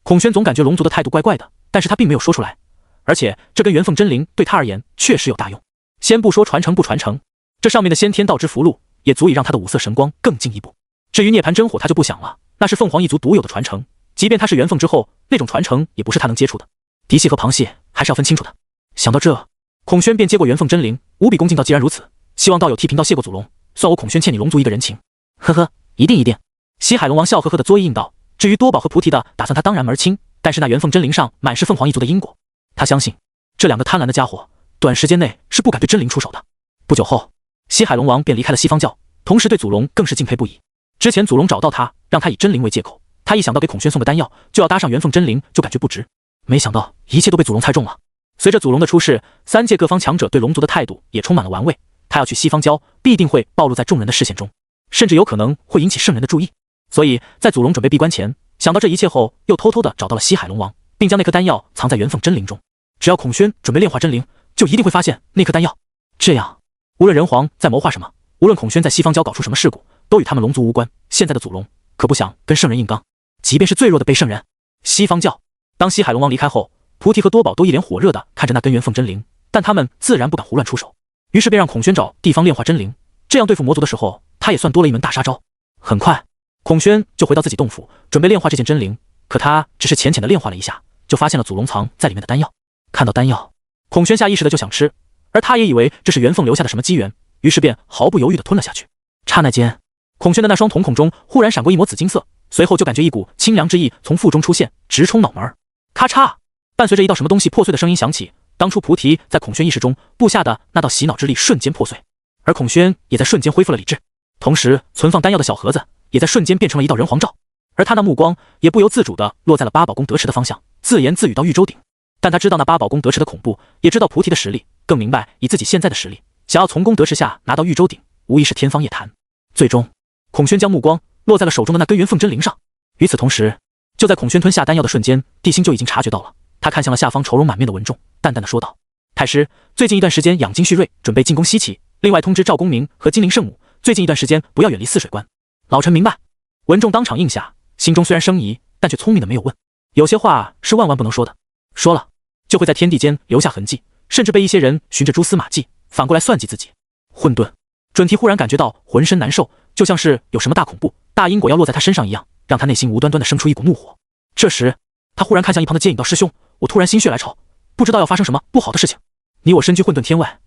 孔宣总感觉龙族的态度怪怪的，但是他并没有说出来。而且这根元凤真灵对他而言确实有大用。先不说传承不传承，这上面的先天道之符箓也足以让他的五色神光更进一步。至于涅槃真火，他就不想了，那是凤凰一族独有的传承，即便他是元凤之后，那种传承也不是他能接触的。嫡系和旁系还是要分清楚的。想到这，孔宣便接过元凤真灵，无比恭敬道：“既然如此，希望道友替贫道谢过祖龙，算我孔宣欠你龙族一个人情。”呵呵，一定一定。西海龙王笑呵呵的作揖应道。至于多宝和菩提的打算，他当然门清，但是那元凤真灵上满是凤凰一族的因果，他相信这两个贪婪的家伙短时间内是不敢对真灵出手的。不久后，西海龙王便离开了西方教，同时对祖龙更是敬佩不已。之前祖龙找到他，让他以真灵为借口，他一想到给孔宣送个丹药就要搭上元凤真灵，就感觉不值。没想到一切都被祖龙猜中了。随着祖龙的出世，三界各方强者对龙族的态度也充满了玩味。他要去西方教，必定会暴露在众人的视线中，甚至有可能会引起圣人的注意。所以在祖龙准备闭关前，想到这一切后，又偷偷的找到了西海龙王，并将那颗丹药藏在元凤真灵中。只要孔宣准备炼化真灵，就一定会发现那颗丹药。这样，无论人皇在谋划什么，无论孔宣在西方教搞出什么事故，都与他们龙族无关。现在的祖龙可不想跟圣人硬刚，即便是最弱的被圣人。西方教，当西海龙王离开后，菩提和多宝都一脸火热的看着那根元凤真灵，但他们自然不敢胡乱出手，于是便让孔宣找地方炼化真灵，这样对付魔族的时候，他也算多了一门大杀招。很快，孔宣就回到自己洞府，准备炼化这件真灵。可他只是浅浅的炼化了一下，就发现了祖龙藏在里面的丹药。看到丹药，孔宣下意识的就想吃，而他也以为这是元凤留下的什么机缘，于是便毫不犹豫的吞了下去。刹那间，孔宣的那双瞳孔中忽然闪过一抹紫金色，随后就感觉一股清凉之意从腹中出现，直冲脑门。咔嚓，伴随着一道什么东西破碎的声音响起。当初菩提在孔宣意识中布下的那道洗脑之力瞬间破碎，而孔宣也在瞬间恢复了理智，同时存放丹药的小盒子也在瞬间变成了一道人皇罩，而他那目光也不由自主地落在了八宝宫德池的方向，自言自语到玉州鼎。但他知道那八宝宫德池的恐怖，也知道菩提的实力，更明白以自己现在的实力，想要从宫德池下拿到玉州鼎，无疑是天方夜谭。最终，孔宣将目光落在了手中的那根元凤真灵上。与此同时，就在孔宣吞下丹药的瞬间，地心就已经察觉到了，他看向了下方愁容满面的文仲，淡淡的说道：“太师，最近一段时间养精蓄锐，准备进攻西岐，另外通知赵公明和金陵圣母，最近一段时间不要远离泗水关。”老臣明白。文仲当场应下，心中虽然生疑，但却聪明的没有问。有些话是万万不能说的，说了就会在天地间留下痕迹，甚至被一些人循着蛛丝马迹反过来算计自己。混沌！准提忽然感觉到浑身难受，就像是有什么大恐怖、大因果要落在他身上一样，让他内心无端端的生出一股怒火。这时，他忽然看向一旁的接引道：“师兄，我突然心血来潮，不知道要发生什么不好的事情。你我身居混沌天外，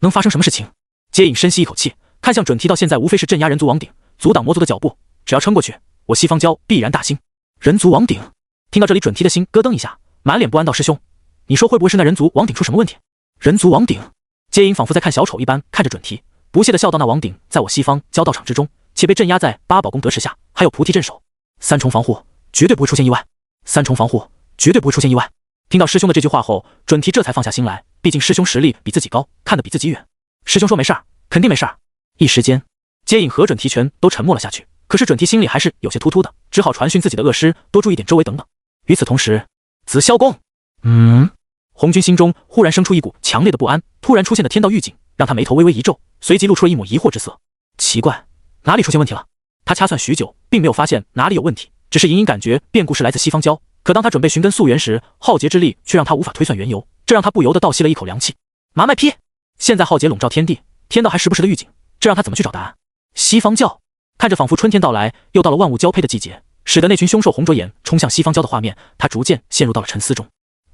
能发生什么事情？”接引深吸一口气，看向准提道：“现在无非是镇压人族王鼎，阻挡魔族的脚步，只要撑过去，我西方教必然大兴。”人族王鼎，听到这里，准提的心咯噔一下，满脸不安道：“师兄，你说会不会是那人族王鼎出什么问题？”人族王鼎，接引仿佛在看小丑一般看着准提，不屑地笑道：“那王鼎在我西方教道场之中，且被镇压在八宝宫德池下，还有菩提镇守，三重防护，绝对不会出现意外。三重防护，绝对不会出现意外。”听到师兄的这句话后，准提这才放下心来，毕竟师兄实力比自己高，看得比自己远。师兄说没事儿，肯定没事儿。一时间，接引和准提全都沉默了下去。可是准提心里还是有些突突的，只好传讯自己的恶师多注意点周围等等。与此同时，紫霄宫，红军心中忽然生出一股强烈的不安，突然出现的天道预警让他眉头微微一皱，随即露出了一抹疑惑之色。奇怪，哪里出现问题了？他掐算许久，并没有发现哪里有问题，只是隐隐感觉变故是来自西方教，可当他准备寻根溯源时，浩劫之力却让他无法推算缘由，这让他不由得倒吸了一口凉气。麻麦批！现在浩劫笼罩天地，天道还时不时的预警，这让他怎么去找答案？西方教看着仿佛春天到来，又到了万物交配的季节，使得那群凶兽红着眼冲向西方教的画面，他逐渐陷入到了沉思中。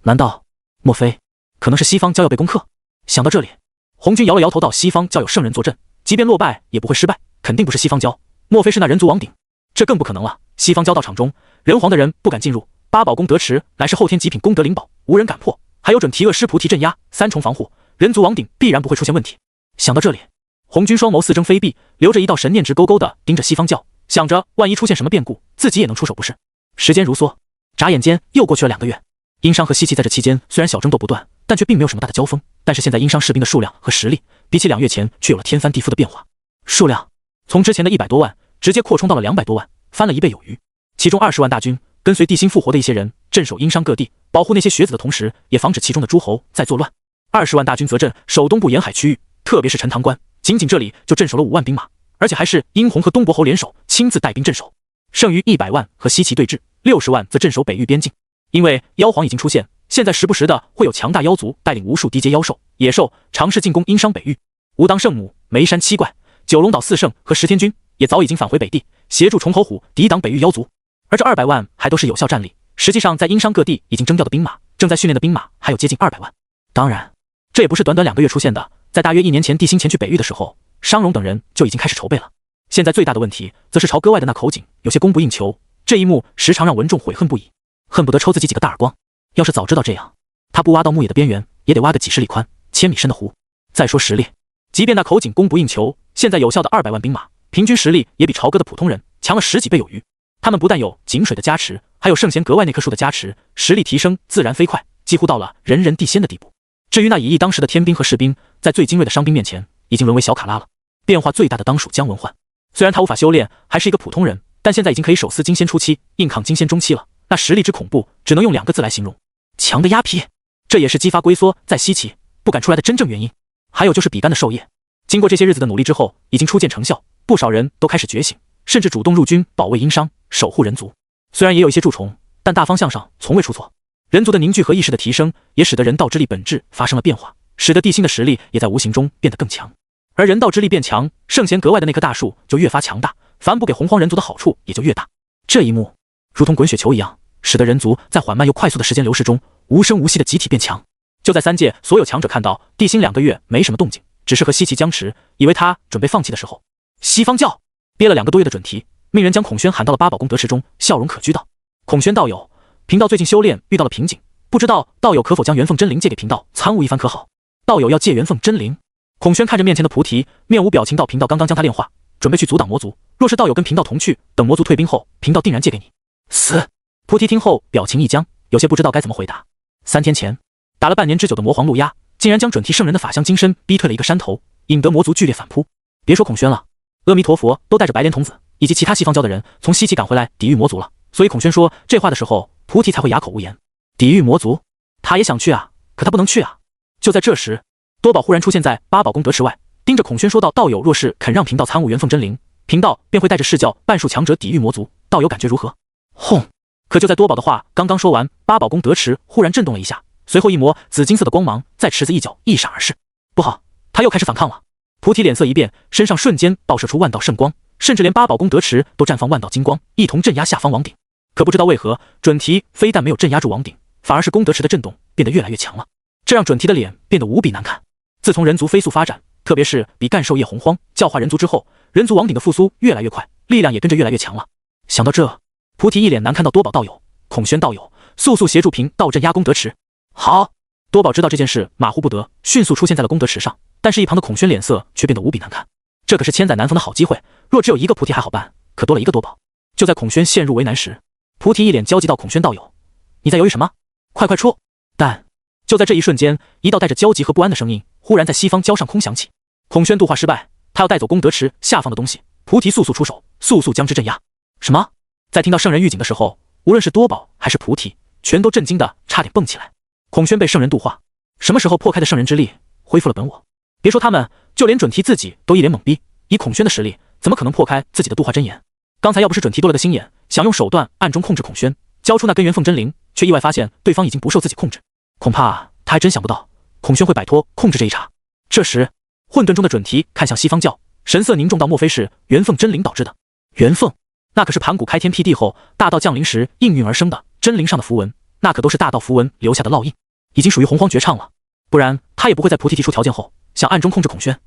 难道，莫非，可能是西方教要被攻克？想到这里，红军摇了摇头道：“西方教有圣人坐镇，即便落败也不会失败，肯定不是西方教，莫非是那人族王鼎？这更不可能了。西方教道场中，人皇的人不敢进入，八宝宫得持乃是后天极品功德灵宝，无人敢破，还有准提恶师菩提镇压，三重防护，人族王鼎必然不会出现问题。”想到这里，红军双眸似睁非闭，留着一道神念直勾勾的盯着西方教，想着万一出现什么变故，自己也能出手不是？时间如梭，眨眼间又过去了2个月。殷商和西岐在这期间虽然小争斗不断，但却并没有什么大的交锋。但是现在殷商士兵的数量和实力，比起2月前却有了天翻地覆的变化。数量从之前的100多万，直接扩充到了200多万，翻了1倍有余。其中20万大军跟随地心复活的一些人镇守殷商各地，保护那些学子的同时，也防止其中的诸侯在作乱。20万大军则镇守东部沿海区域，特别是陈塘关，仅这里就镇守了5万兵马，而且还是殷红和东伯侯联手亲自带兵镇守。剩余100万和西岐对峙，60万则镇守北域边境。因为妖皇已经出现，现在时不时的会有强大妖族带领无数低阶妖兽、野兽尝试进攻殷商北域。武当圣母、眉山七怪、九龙岛4圣和10天军也早已经返回北地，协助崇侯虎抵挡北域妖族。而这200万还都是有效战力，实际上在殷商各地已经征调的兵马，正在训练的兵马还有接近200万。当然，这也不是短短2个月出现的，在大约1年前地心前去北域的时候，商容等人就已经开始筹备了。现在最大的问题则是朝歌外的那口井有些供不应求，这一幕时常让文仲悔恨不已，恨不得抽自己几个大耳光。要是早知道这样，他不挖到牧野的边缘，也得挖个几十里宽、1000米深的湖。再说实力，即便那口井供不应求，现在有效的200万兵马，平均实力也比朝歌的普通人强了10几倍有余。他们不但有井水的加持，还有圣贤格外那棵树的加持，实力提升自然飞快，几乎到了人人地仙的地步。至于那以翼当时的天兵和士兵，在最精锐的伤兵面前，已经沦为小卡拉了。变化最大的当属姜文焕，虽然他无法修炼，还是一个普通人，但现在已经可以手撕金仙初期，硬抗金仙中期了。那实力之恐怖，只能用2个字来形容：强的鸭皮。这也是激发龟缩在西岐不敢出来的真正原因。还有就是比干的授业，经过这些日子的努力之后，已经初见成效，不少人都开始觉醒，甚至主动入军保卫殷商，守护人族。虽然也有一些蛀虫，但大方向上从未出错。人族的凝聚和意识的提升，也使得人道之力本质发生了变化，使得地心的实力也在无形中变得更强。而人道之力变强，圣贤格外的那棵大树就越发强大，反哺给洪荒人族的好处也就越大。这一幕如同滚雪球一样，使得人族在缓慢又快速的时间流逝中，无声无息的集体变强。就在3界所有强者看到地心2个月没什么动静，只是和西岐僵持，以为他准备放弃的时候，西方教憋了2个多月的准提，命人将孔宣喊到了八宝宫得持中，笑容可掬道：“孔宣道友，贫道最近修炼遇到了瓶颈，不知道道友可否将元凤真灵借给贫道参悟一番可好？”道友要借元凤真灵？孔宣看着面前的菩提，面无表情道：“贫道刚刚将他炼化，准备去阻挡魔族。若是道友跟贫道同去，等魔族退兵后，贫道定然借给你。”死！菩提听后表情一僵，有些不知道该怎么回答。3天前，打了半年之久的魔皇路压，竟然将准提圣人的法相金身逼退了一个山头，引得魔族剧烈反扑。别说孔宣了，阿弥陀佛都带着白莲童子以及其他西方教的人从西岐赶回来抵御魔族了。所以孔宣说这话的时候，菩提才会哑口无言。抵御魔族，他也想去啊，可他不能去啊。就在这时，多宝忽然出现在八宝宫得池外，盯着孔宣说道：“道友若是肯让贫道参悟元凤真灵，贫道便会带着释教半数强者抵御魔族，道友感觉如何？”轰！可就在多宝的话刚刚说完，八宝宫得池忽然震动了一下，随后一抹紫金色的光芒在池子一角一闪而逝。不好，他又开始反抗了。菩提脸色一变，身上瞬间爆射出万道圣光，甚至连八宝宫得池都绽放万道金光，一同镇压下方王鼎。可不知道为何，准提非但没有镇压住王鼎，反而是功德池的震动变得越来越强了，这让准提的脸变得无比难看。自从人族飞速发展，特别是比干授业洪荒教化人族之后，人族王鼎的复苏越来越快，力量也跟着越来越强了。想到这，菩提一脸难看到：“多宝道友，孔宣道友，速协助贫道镇压功德池。”好！多宝知道这件事马虎不得，迅速出现在了功德池上，但是一旁的孔宣脸色却变得无比难看。这可是千载难逢的好机会，若只有一个菩提还好办，可多了一个多宝。就在孔宣陷入为难时，菩提一脸焦急道：“孔宣道友，你在犹豫什么？快出！”但就在这一瞬间，一道带着焦急和不安的声音忽然在西方交上空响起：“孔宣度化失败，他要带走功德池下方的东西，菩提速出手，速将之镇压。”什么？在听到圣人预警的时候，无论是多宝还是菩提，全都震惊的差点蹦起来。孔宣被圣人度化，什么时候破开的圣人之力恢复了本我？别说他们，就连准提自己都一脸懵逼，以孔宣的实力，怎么可能破开自己的度化真言？刚才要不是准提多了的心眼，想用手段暗中控制孔宣，交出那根元凤真灵，却意外发现对方已经不受自己控制。恐怕他还真想不到孔宣会摆脱控制这一茬。这时，混沌中的准提看向西方教，神色凝重到莫非是元凤真灵导致的？元凤，那可是盘古开天辟地后大道降临时应运而生的真灵上的符文，那可都是大道符文留下的烙印，已经属于洪荒绝唱了。不然他也不会在菩提提出条件后想暗中控制孔宣，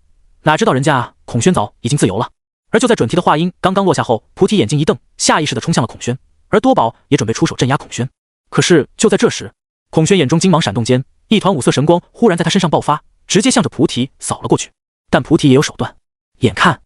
哪知道人家孔宣早已经自由了。而就在准提的话音刚刚落下后，菩提眼睛一瞪，下意识地冲向了孔宣，而多宝也准备出手镇压孔宣。可是就在这时，孔宣眼中金芒闪动间，一团五色神光忽然在他身上爆发，直接向着菩提扫了过去。但菩提也有手段，眼看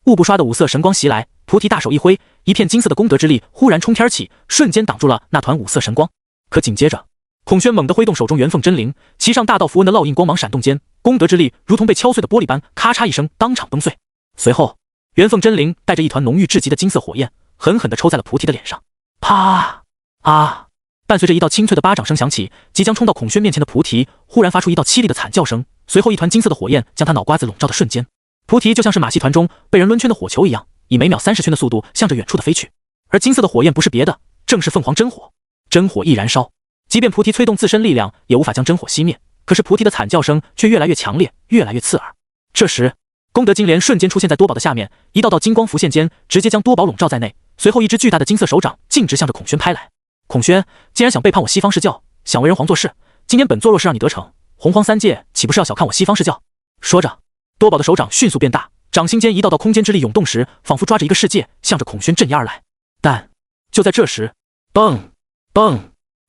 雾不刷的五色神光袭来，菩提大手一挥，一片金色的功德之力忽然冲天起，瞬间挡住了那团五色神光。可紧接着，孔宣猛地挥动手中元凤真灵，其上大道符文的烙印光芒闪动间，功德之力如同被敲碎的玻璃般，咔嚓一声当场崩碎。随后，元凤真灵带着一团浓郁至极的金色火焰，狠狠地抽在了菩提的脸上。啪！啊！伴随着一道清脆的巴掌声响起，即将冲到孔宣面前的菩提忽然发出一道凄厉的惨叫声，随后一团金色的火焰将他脑瓜子笼罩的瞬间，菩提就像是马戏团中被人抡圈的火球一样，以每秒30圈的速度向着远处的飞去。而金色的火焰不是别的，正是凤凰真火。真火一燃烧，即便菩提催动自身力量也无法将真火熄灭，可是菩提的惨叫声却越来越强烈，越来越刺耳。这时，功德金莲瞬间出现在多宝的下面，一道道金光浮现间，直接将多宝笼罩在内。随后，一只巨大的金色手掌径直向着孔宣拍来。孔宣，既然想背叛我西方释教，想为人皇做事，今天本座若是让你得逞，洪荒三界岂不是要小看我西方释教？说着，多宝的手掌迅速变大，掌心间一道道空间之力涌动时，仿佛抓着一个世界，向着孔宣镇压而来。但就在这时，嘣嘣，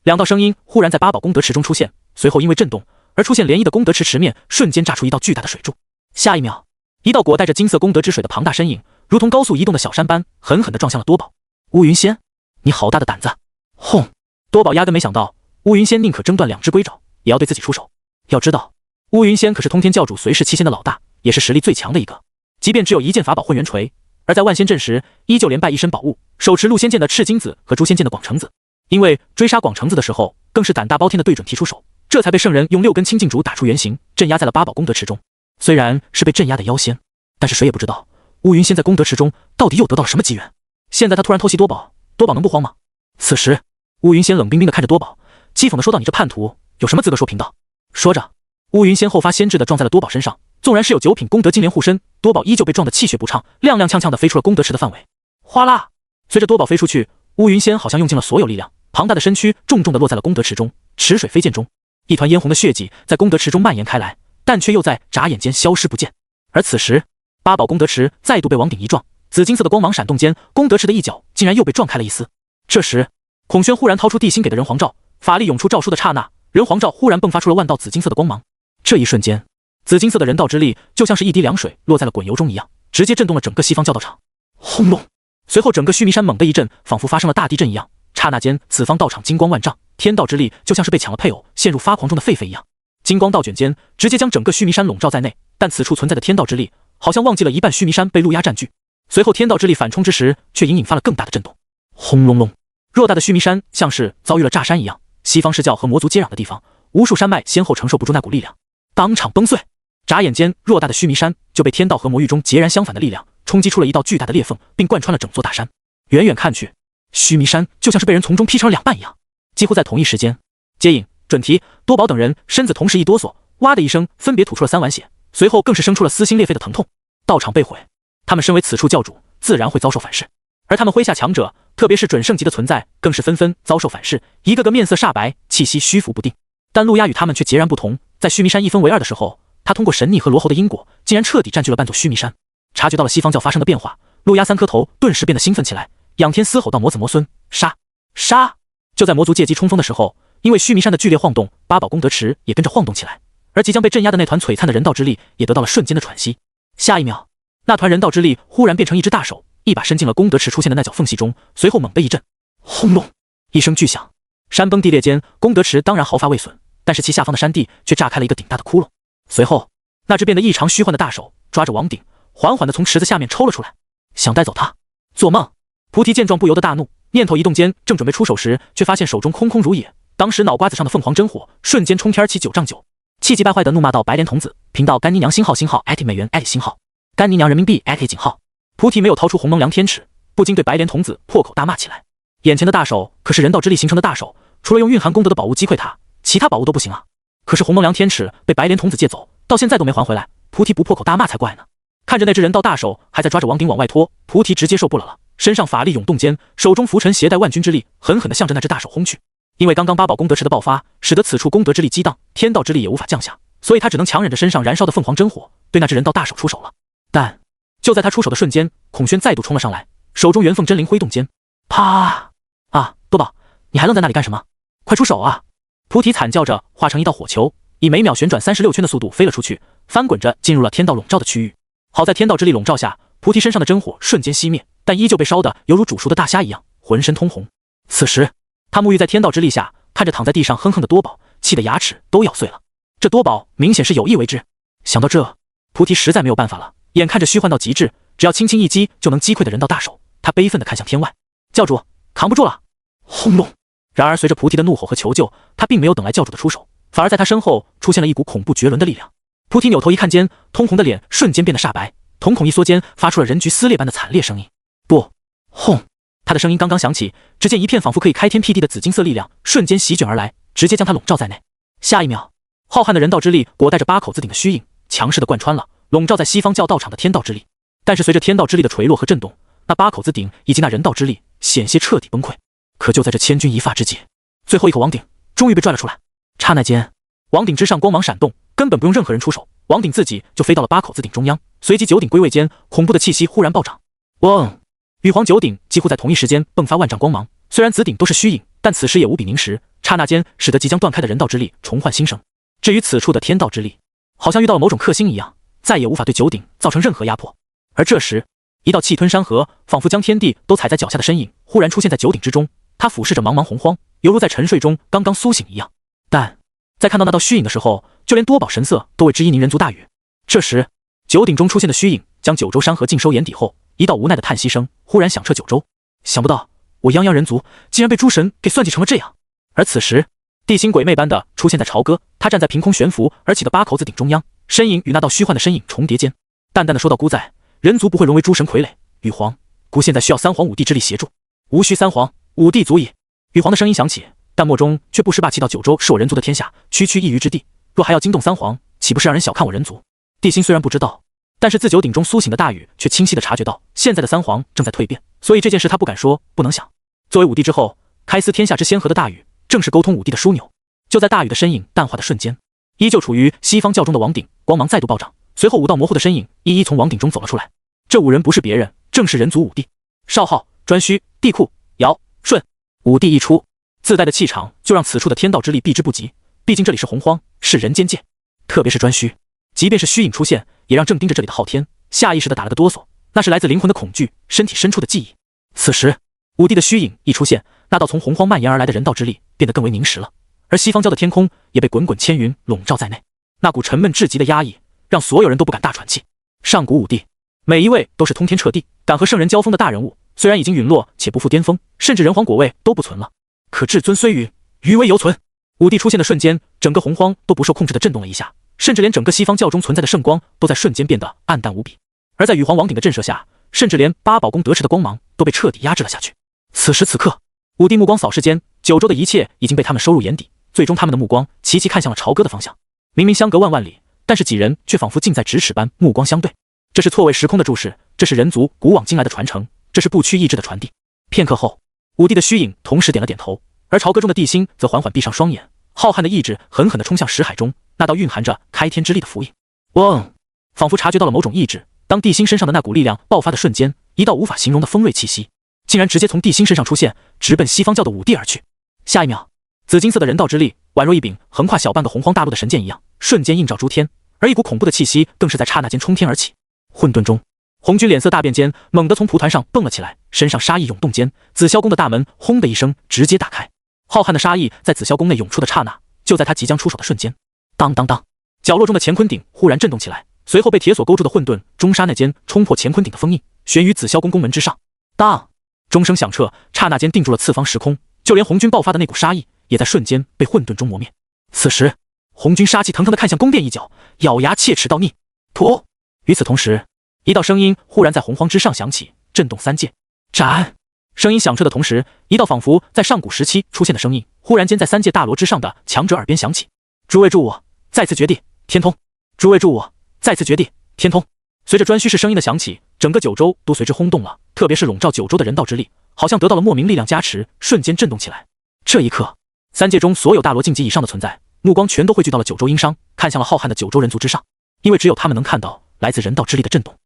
两道声音忽然在八宝功德池中出现，随后因为震动而出现涟漪的功德池池面瞬间炸出一道巨大的水柱。下一秒，一道裹带着金色功德之水的庞大身影，如同高速移动的小山般，狠狠地撞向了多宝。乌云仙，你好大的胆子！轰！多宝压根没想到乌云仙宁可挣断两只龟爪，也要对自己出手。要知道，乌云仙可是通天教主随侍七仙的老大，也是实力最强的一个。即便只有一件法宝混元锤，而在万仙阵时，依旧连败一身宝物，手持陆仙剑的赤金子和诛仙剑的广成子。因为追杀广成子的时候，更是胆大包天的对准提出手，这才被圣人用6根清净竹打出原形，镇压在了八宝功德池中。虽然是被镇压的妖仙，但是谁也不知道乌云仙在功德池中到底又得到了什么机缘。现在他突然偷袭多宝，多宝能不慌吗？此时，乌云仙冷冰冰地看着多宝，讥讽地说道：“你这叛徒有什么资格说贫道？”说着，乌云仙后发先至地撞在了多宝身上。纵然是有9品功德金莲护身，多宝依旧被撞得气血不畅，踉踉跄跄地飞出了功德池的范围。哗啦！随着多宝飞出去，乌云仙好像用尽了所有力量，庞大的身躯重重地落在了功德池中。池水飞溅中，一团嫣红的血迹在功德池中蔓延开来，但却又在眨眼间消失不见。而此时，八宝功德池再度被王鼎一撞，紫金色的光芒闪动间，功德池的一角竟然又被撞开了一丝。这时，孔宣忽然掏出地心给的人皇罩，法力涌出诏书的刹那，人皇罩忽然迸发出了万道紫金色的光芒。这一瞬间，紫金色的人道之力就像是一滴凉水落在了滚油中一样，直接震动了整个西方教道场。轰隆！随后整个须弥山猛地一震，仿佛发生了大地震一样。刹那间，此方道场金光万丈，天道之力就像是被抢了配偶，陷入发狂中的狒狒一样。金光倒卷间，直接将整个须弥山笼罩在内。但此处存在的天道之力，好像忘记了一半须弥山被陆压占据。随后天道之力反冲之时，却引发了更大的震动。轰隆隆！偌大的须弥山像是遭遇了炸山一样，西方释教和魔族接壤的地方，无数山脉先后承受不住那股力量，当场崩碎。眨眼间，偌大的须弥山就被天道和魔域中截然相反的力量冲击出了一道巨大的裂缝，并贯穿了整座大山。远远看去，须弥山就像是被人从中劈成了2半一样。几乎在同一时间，接引、准提、多宝等人身子同时一哆嗦，哇的一声，分别吐出了3碗血，随后更是生出了撕心裂肺的疼痛。道场被毁，他们身为此处教主，自然会遭受反噬。而他们麾下强者，特别是准圣级的存在，更是纷纷遭受反噬，一个个面色煞白，气息虚浮不定。但陆压与他们却截然不同，在须弥山一分为2的时候，他通过神逆和罗喉的因果，竟然彻底占据了半座须弥山。察觉到了西方教发生的变化，陆压3颗头顿时变得兴奋起来，仰天嘶吼道：“魔子魔孙，杀！杀！”就在魔族借机冲锋的时候，因为须弥山的剧烈晃动，八宝功德池也跟着晃动起来，而即将被镇压的那团璀璨的人道之力也得到了瞬间的喘息。下一秒，那团人道之力忽然变成一只大手，一把伸进了功德池出现的那角缝隙中，随后猛地一震，轰隆一声巨响，山崩地裂间，功德池当然毫发未损，但是其下方的山地却炸开了一个顶大的窟窿。随后，那只变得异常虚幻的大手抓着王鼎，缓缓地从池子下面抽了出来，想带走他。做梦！菩提见状不由得大怒，念头一动间，正准备出手时，却发现手中空空如也。当时脑瓜子上的凤凰真火瞬间冲天起9丈9，气急败坏的怒骂道：“白莲童子，贫道甘妮娘星号@美元星号，甘妮娘人民币#井号。”菩提没有掏出鸿蒙量天尺，不禁对白莲童子破口大骂起来。眼前的大手可是人道之力形成的大手，除了用蕴含功德的宝物击溃他，其他宝物都不行啊。可是红蒙良天尺被白莲童子借走，到现在都没还回来，菩提不破口大骂才怪呢。看着那只人道大手还在抓着王鼎往外拖，菩提直接受不了了，身上法力涌动间，手中拂尘携带万钧之力，狠狠地向着那只大手轰去。因为刚刚八宝功德池的爆发，使得此处功德之力激荡，天道之力也无法降下，所以他只能强忍着身上燃烧的凤凰真火，对那只人道大手出手了。但就在他出手的瞬间，孔宣再度冲了上来，手中元凤真灵挥动间，啪！啊，多宝，你还愣在那里干什么？快出手啊！菩提惨叫着，化成一道火球，以每秒旋转36圈的速度飞了出去，翻滚着进入了天道笼罩的区域。好在天道之力笼罩下，菩提身上的真火瞬间熄灭，但依旧被烧得犹如煮熟的大虾一样，浑身通红。此时他沐浴在天道之力下，看着躺在地上哼哼的多宝，气得牙齿都咬碎了。这多宝明显是有意为之。想到这，菩提实在没有办法了，眼看着虚幻到极致，只要轻轻一击就能击溃的人道大手，他悲愤地看向天外，教主扛不住了！轰隆！然而随着菩提的怒吼和求救，他并没有等来教主的出手，反而在他身后出现了一股恐怖绝伦的力量。菩提扭头一看间，通红的脸瞬间变得煞白，瞳孔一缩间发出了人菊撕裂般的惨烈声音。不！轰！他的声音刚刚响起，只见一片仿佛可以开天辟地的紫金色力量瞬间席卷而来，直接将他笼罩在内。下一秒，浩瀚的人道之力裹带着八口子顶的虚影，强势地贯穿了笼罩在西方教道场的天道之力。但是随着天道之力的垂落和震动，那八口子顶以及那人道之力险些彻底崩溃。可就在这千钧一发之际，最后一口王鼎终于被拽了出来。刹那间，王鼎之上光芒闪动，根本不用任何人出手，王鼎自己就飞到了八口子顶中央。随即九鼎归位间，恐怖的气息忽然暴涨。嗡！羽皇九鼎几乎在同一时间迸发万丈光芒，虽然紫鼎都是虚影，但此时也无比凝实，刹那间使得即将断开的人道之力重焕新生。至于此处的天道之力，好像遇到了某种克星一样，再也无法对九鼎造成任何压迫。而这时，一道气吞山河，仿佛将天地都踩在脚下的身影忽然出现在九鼎之中。他俯视着茫茫洪荒，犹如在沉睡中刚刚苏醒一样。但在看到那道虚影的时候，就连多宝神色都为之一凝，人族大悦。这时，九鼎中出现的虚影将九州山河尽收眼底后，一道无奈的叹息声忽然响彻九州。想不到我泱泱人族竟然被诸神给算计成了这样。而此时，地心鬼魅般的出现在朝歌，他站在凭空悬浮而起的八口子顶中央，身影与那道虚幻的身影重叠间，淡淡的说道：“孤在，人族不会沦为诸神傀儡，羽皇，孤现在需要三皇五帝之力协助，无需三皇五帝足矣。”羽皇的声音响起，淡漠中却不失霸气到九州是我人族的天下，区区一隅之地，若还要惊动三皇，岂不是让人小看我人族？地心虽然不知道，但是自九鼎中苏醒的大禹却清晰地察觉到，现在的三皇正在蜕变，所以这件事他不敢说，不能想。作为五帝之后，开司天下之先河的大禹，正是沟通五帝的枢纽。就在大禹的身影淡化的瞬间，依旧处于西方教中的王鼎光芒再度暴涨，随后五道模糊的身影一一从王鼎中走了出来。这五人不是别人，正是人族五帝：少昊、颛顼、帝喾、尧、舜。五帝一出，自带的气场就让此处的天道之力避之不及。毕竟这里是洪荒，是人间界，特别是颛顼，即便是虚影出现，也让正盯着这里的昊天下意识地打了个哆嗦，那是来自灵魂的恐惧，身体深处的记忆。此时，五帝的虚影一出现，那道从洪荒蔓延而来的人道之力变得更为凝实了，而西方教的天空也被滚滚千云笼罩在内。那股沉闷至极的压抑，让所有人都不敢大喘气。上古五帝，每一位都是通天彻地，敢和圣人交锋的大人物，虽然已经陨落，且不复巅峰，甚至人皇果位都不存了。可至尊虽陨，余威犹存。五帝出现的瞬间，整个洪荒都不受控制地震动了一下，甚至连整个西方教中存在的圣光都在瞬间变得暗淡无比。而在羽皇王鼎的震慑下，甚至连八宝宫得持的光芒都被彻底压制了下去。此时此刻，五帝目光扫视间，九州的一切已经被他们收入眼底，最终他们的目光齐齐看向了朝歌的方向。明明相隔万万里，但是几人却仿佛近在咫尺般目光相对。这是错位时空的注视，这是人族古往今来的传承，这是不屈意志的传递。片刻后，五帝的虚影同时点了点头，而朝歌中的地心则缓缓闭上双眼，浩瀚的意志狠狠地冲向识海中那道蕴含着开天之力的符印。嗡！仿佛察觉到了某种意志，当地心身上的那股力量爆发的瞬间，一道无法形容的锋锐气息竟然直接从地心身上出现，直奔西方教的五帝而去。下一秒，紫金色的人道之力宛若一柄横跨小半个洪荒大陆的神剑一样，瞬间映照诸天，而一股恐怖的气息更是在刹那间冲天而起。混沌中，红军脸色大变间，猛地从蒲团上蹦了起来，身上杀意涌动间，紫霄宫的大门轰的一声直接打开。浩瀚的杀意在紫霄宫内涌出的刹那，就在他即将出手的瞬间，当当当，角落中的乾坤鼎忽然震动起来，随后被铁锁勾住的混沌中刹那间冲破乾坤鼎的封印，悬于紫霄宫宫门之上。当，钟声响彻，刹那间定住了次方时空，就连红军爆发的那股杀意也在瞬间被混沌中磨灭。此时，红军杀气腾腾地看向宫殿一角，咬牙切齿道：“逆土！”与此同时，一道声音忽然在洪荒之上响起，震动三界。斩！声音响彻的同时，一道仿佛在上古时期出现的声音，忽然间在三界大罗之上的强者耳边响起：“诸位助我，再次绝地天通！诸位助我，再次绝地天通！”随着颛顼氏声音的响起，整个九州都随之轰动了，特别是笼罩九州的人道之力，好像得到了莫名力量加持，瞬间震动起来。这一刻，三界中所有大罗境级以上的存在，目光全都汇聚到了九州殷商，看向了浩瀚的九州人族之上，因为只有他们能看到来自人道之力的震动。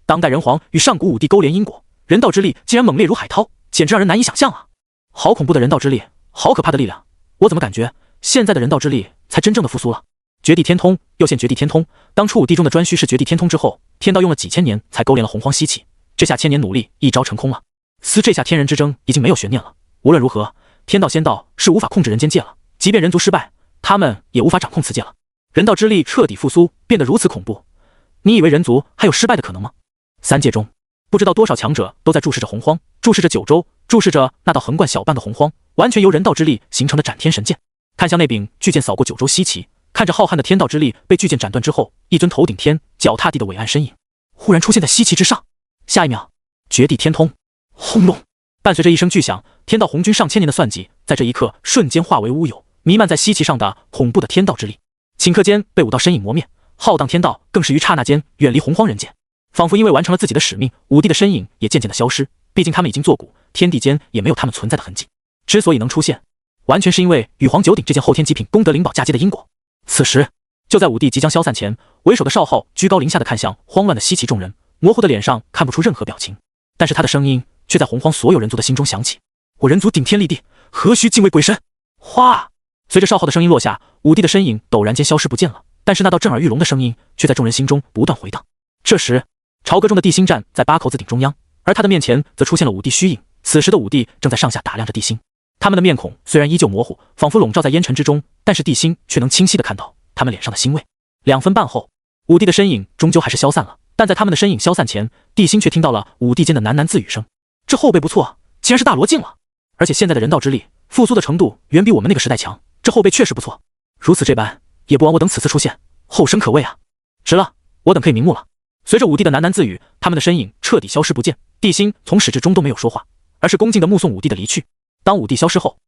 当代人皇与上古五帝勾连因果，人道之力竟然猛烈如海涛，简直让人难以想象啊！好恐怖的人道之力，好可怕的力量！我怎么感觉现在的人道之力才真正的复苏了？绝地天通又现绝地天通，当初五帝中的颛顼是绝地天通之后，天道用了几千年才勾连了洪荒西气，这下千年努力一朝成空了。这下天人之争已经没有悬念了。无论如何，天道仙道是无法控制人间界了，即便人族失败，他们也无法掌控此界了。人道之力彻底复苏，变得如此恐怖，你以为人族还有失败的可能吗？三界中不知道多少强者都在注视着洪荒，注视着九州，注视着那道横贯小半的洪荒，完全由人道之力形成的斩天神剑。看向那柄巨剑扫过九州西岐，看着浩瀚的天道之力被巨剑斩断之后，一尊头顶天脚踏地的伟岸身影忽然出现在西岐之上。下一秒，绝地天通！轰隆！伴随着一声巨响，天道红军上千年的算计在这一刻瞬间化为乌有，弥漫在西岐上的恐怖的天道之力顷刻间被五道身影磨灭，浩荡天道更是于刹那间远离洪荒人间。仿佛因为完成了自己的使命，五帝的身影也渐渐的消失，毕竟他们已经作古，天地间也没有他们存在的痕迹。之所以能出现，完全是因为羽皇九鼎这件后天极品功德灵宝嫁接的因果。此时，就在五帝即将消散前，为首的少昊居高临下的看向慌乱的西岐众人，模糊的脸上看不出任何表情，但是他的声音却在洪荒所有人族的心中响起：“我人族顶天立地，何须敬畏鬼神？”哗！随着少昊的声音落下，五帝的身影陡然间消失不见了，但是那道震耳欲聋的声音却在众人心中不断回荡。这时，朝歌中的地心站在八口子顶中央，而他的面前则出现了五帝虚影。此时的五帝正在上下打量着地心，他们的面孔虽然依旧模糊，仿佛笼罩在烟尘之中，但是地心却能清晰地看到他们脸上的欣慰。2分半后，五帝的身影终究还是消散了，但在他们的身影消散前，地心却听到了五帝间的喃喃自语声：“这后辈不错，竟然是大罗境了，而且现在的人道之力复苏的程度远比我们那个时代强，这后辈确实不错。如此这般，也不枉我等此次出现，后生可畏啊！值了，我等可以瞑目了。”随着五帝的喃喃自语，他们的身影彻底消失不见。地心从始至终都没有说话，而是恭敬地目送五帝的离去。当五帝消失后，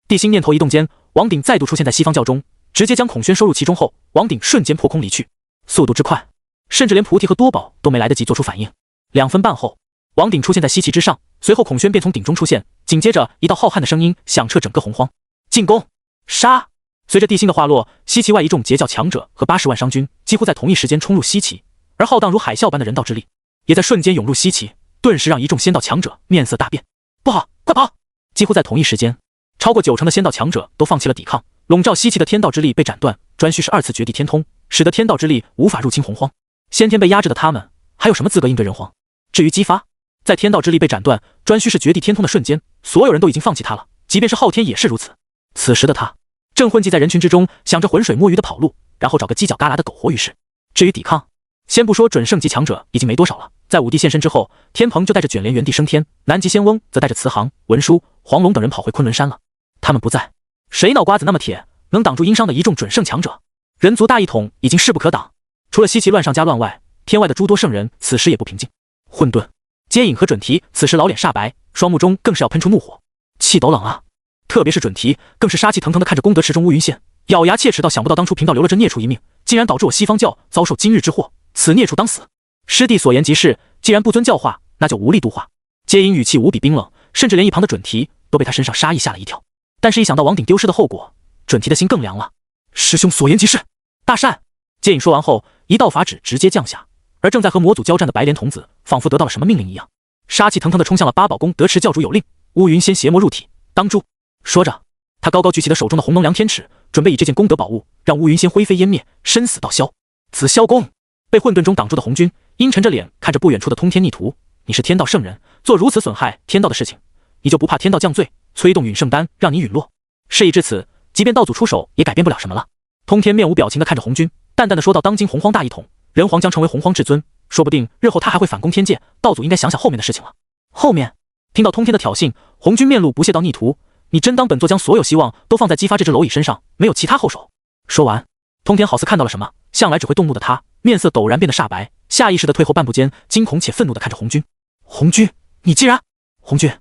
地心念头一动间，王鼎再度出现在西方教中，直接将孔宣收入其中后，王鼎瞬间破空离去，速度之快，甚至连菩提和多宝都没来得及做出反应。2分半后，王鼎出现在西岐之上，随后孔宣便从鼎中出现，紧接着一道浩瀚的声音响彻整个洪荒：“进攻！杀！”随着地心的话落，西岐外一众截教强者和80万商军几乎在同一时间冲入西岐，而浩荡如海啸般的人道之力也在瞬间涌入西岐，顿时让一众仙道强者面色大变。不好，快跑！几乎在同一时间，超过90%的仙道强者都放弃了抵抗，笼罩西岐的天道之力被斩断，颛顼是2次绝地天通，使得天道之力无法入侵洪荒。先天被压制的他们还有什么资格应对人皇？至于姬发，在天道之力被斩断，颛顼是绝地天通的瞬间，所有人都已经放弃他了，即便是昊天也是如此。此时的他正混迹在人群之中，想着浑水摸鱼的跑路，然后找个犄角旮旯的苟活于世。至于抵抗，先不说准圣级强者已经没多少了，在五帝现身之后，天蓬就带着卷帘原地升天，南极仙翁则带着慈航、文殊、黄龙等人跑回昆仑山了。他们不在，谁脑瓜子那么铁，能挡住殷商的一众准圣强者？人族大一统已经势不可挡，除了西岐乱上加乱外，天外的诸多圣人此时也不平静。混沌、接引和准提此时老脸煞白，双目中更是要喷出怒火，气都冷啊！特别是准提，更是杀气腾腾地看着功德池中乌云线，咬牙切齿到想不到当初贫道留了这孽畜一命，竟然导致我西方教遭受今日之祸，此孽畜当死！师弟所言极是，既然不遵教化，那就无力度化。接引语气无比冰冷，甚至连一旁的准提都被他身上杀意吓了一跳。但是，一想到王鼎丢失的后果，准提的心更凉了。师兄所言极是，大善！接引说完后，一道法旨直接降下，而正在和魔祖交战的白莲童子仿佛得到了什么命令一样，杀气腾腾地冲向了八宝宫。德池教主有令，乌云仙邪魔入体，当诛！说着，他高高举起了手中的红能量天尺，准备以这件功德宝物让乌云仙灰飞烟灭，身死道消。紫霄宫被混沌中挡住的红军阴沉着脸看着不远处的通天逆荼：“你是天道圣人，做如此损害天道的事情，你就不怕天道降罪，催动陨圣丹让你陨落？”事已至此，即便道祖出手也改变不了什么了。通天面无表情地看着红军，淡淡地说道：“当今洪荒大一统，人皇将成为洪荒至尊，说不定日后他还会反攻天界，道祖应该想想后面的事情了。”后面听到通天的挑衅，红军面露不屑道：“逆荼，你真当本座将所有希望都放在姬发这只蝼蚁身上，没有其他后手？”说完，通天好似看到了什么，向来只会动怒的他面色陡然变得煞白，下意识地退后半步间，惊恐且愤怒地看着红军。红军，你既然……红军，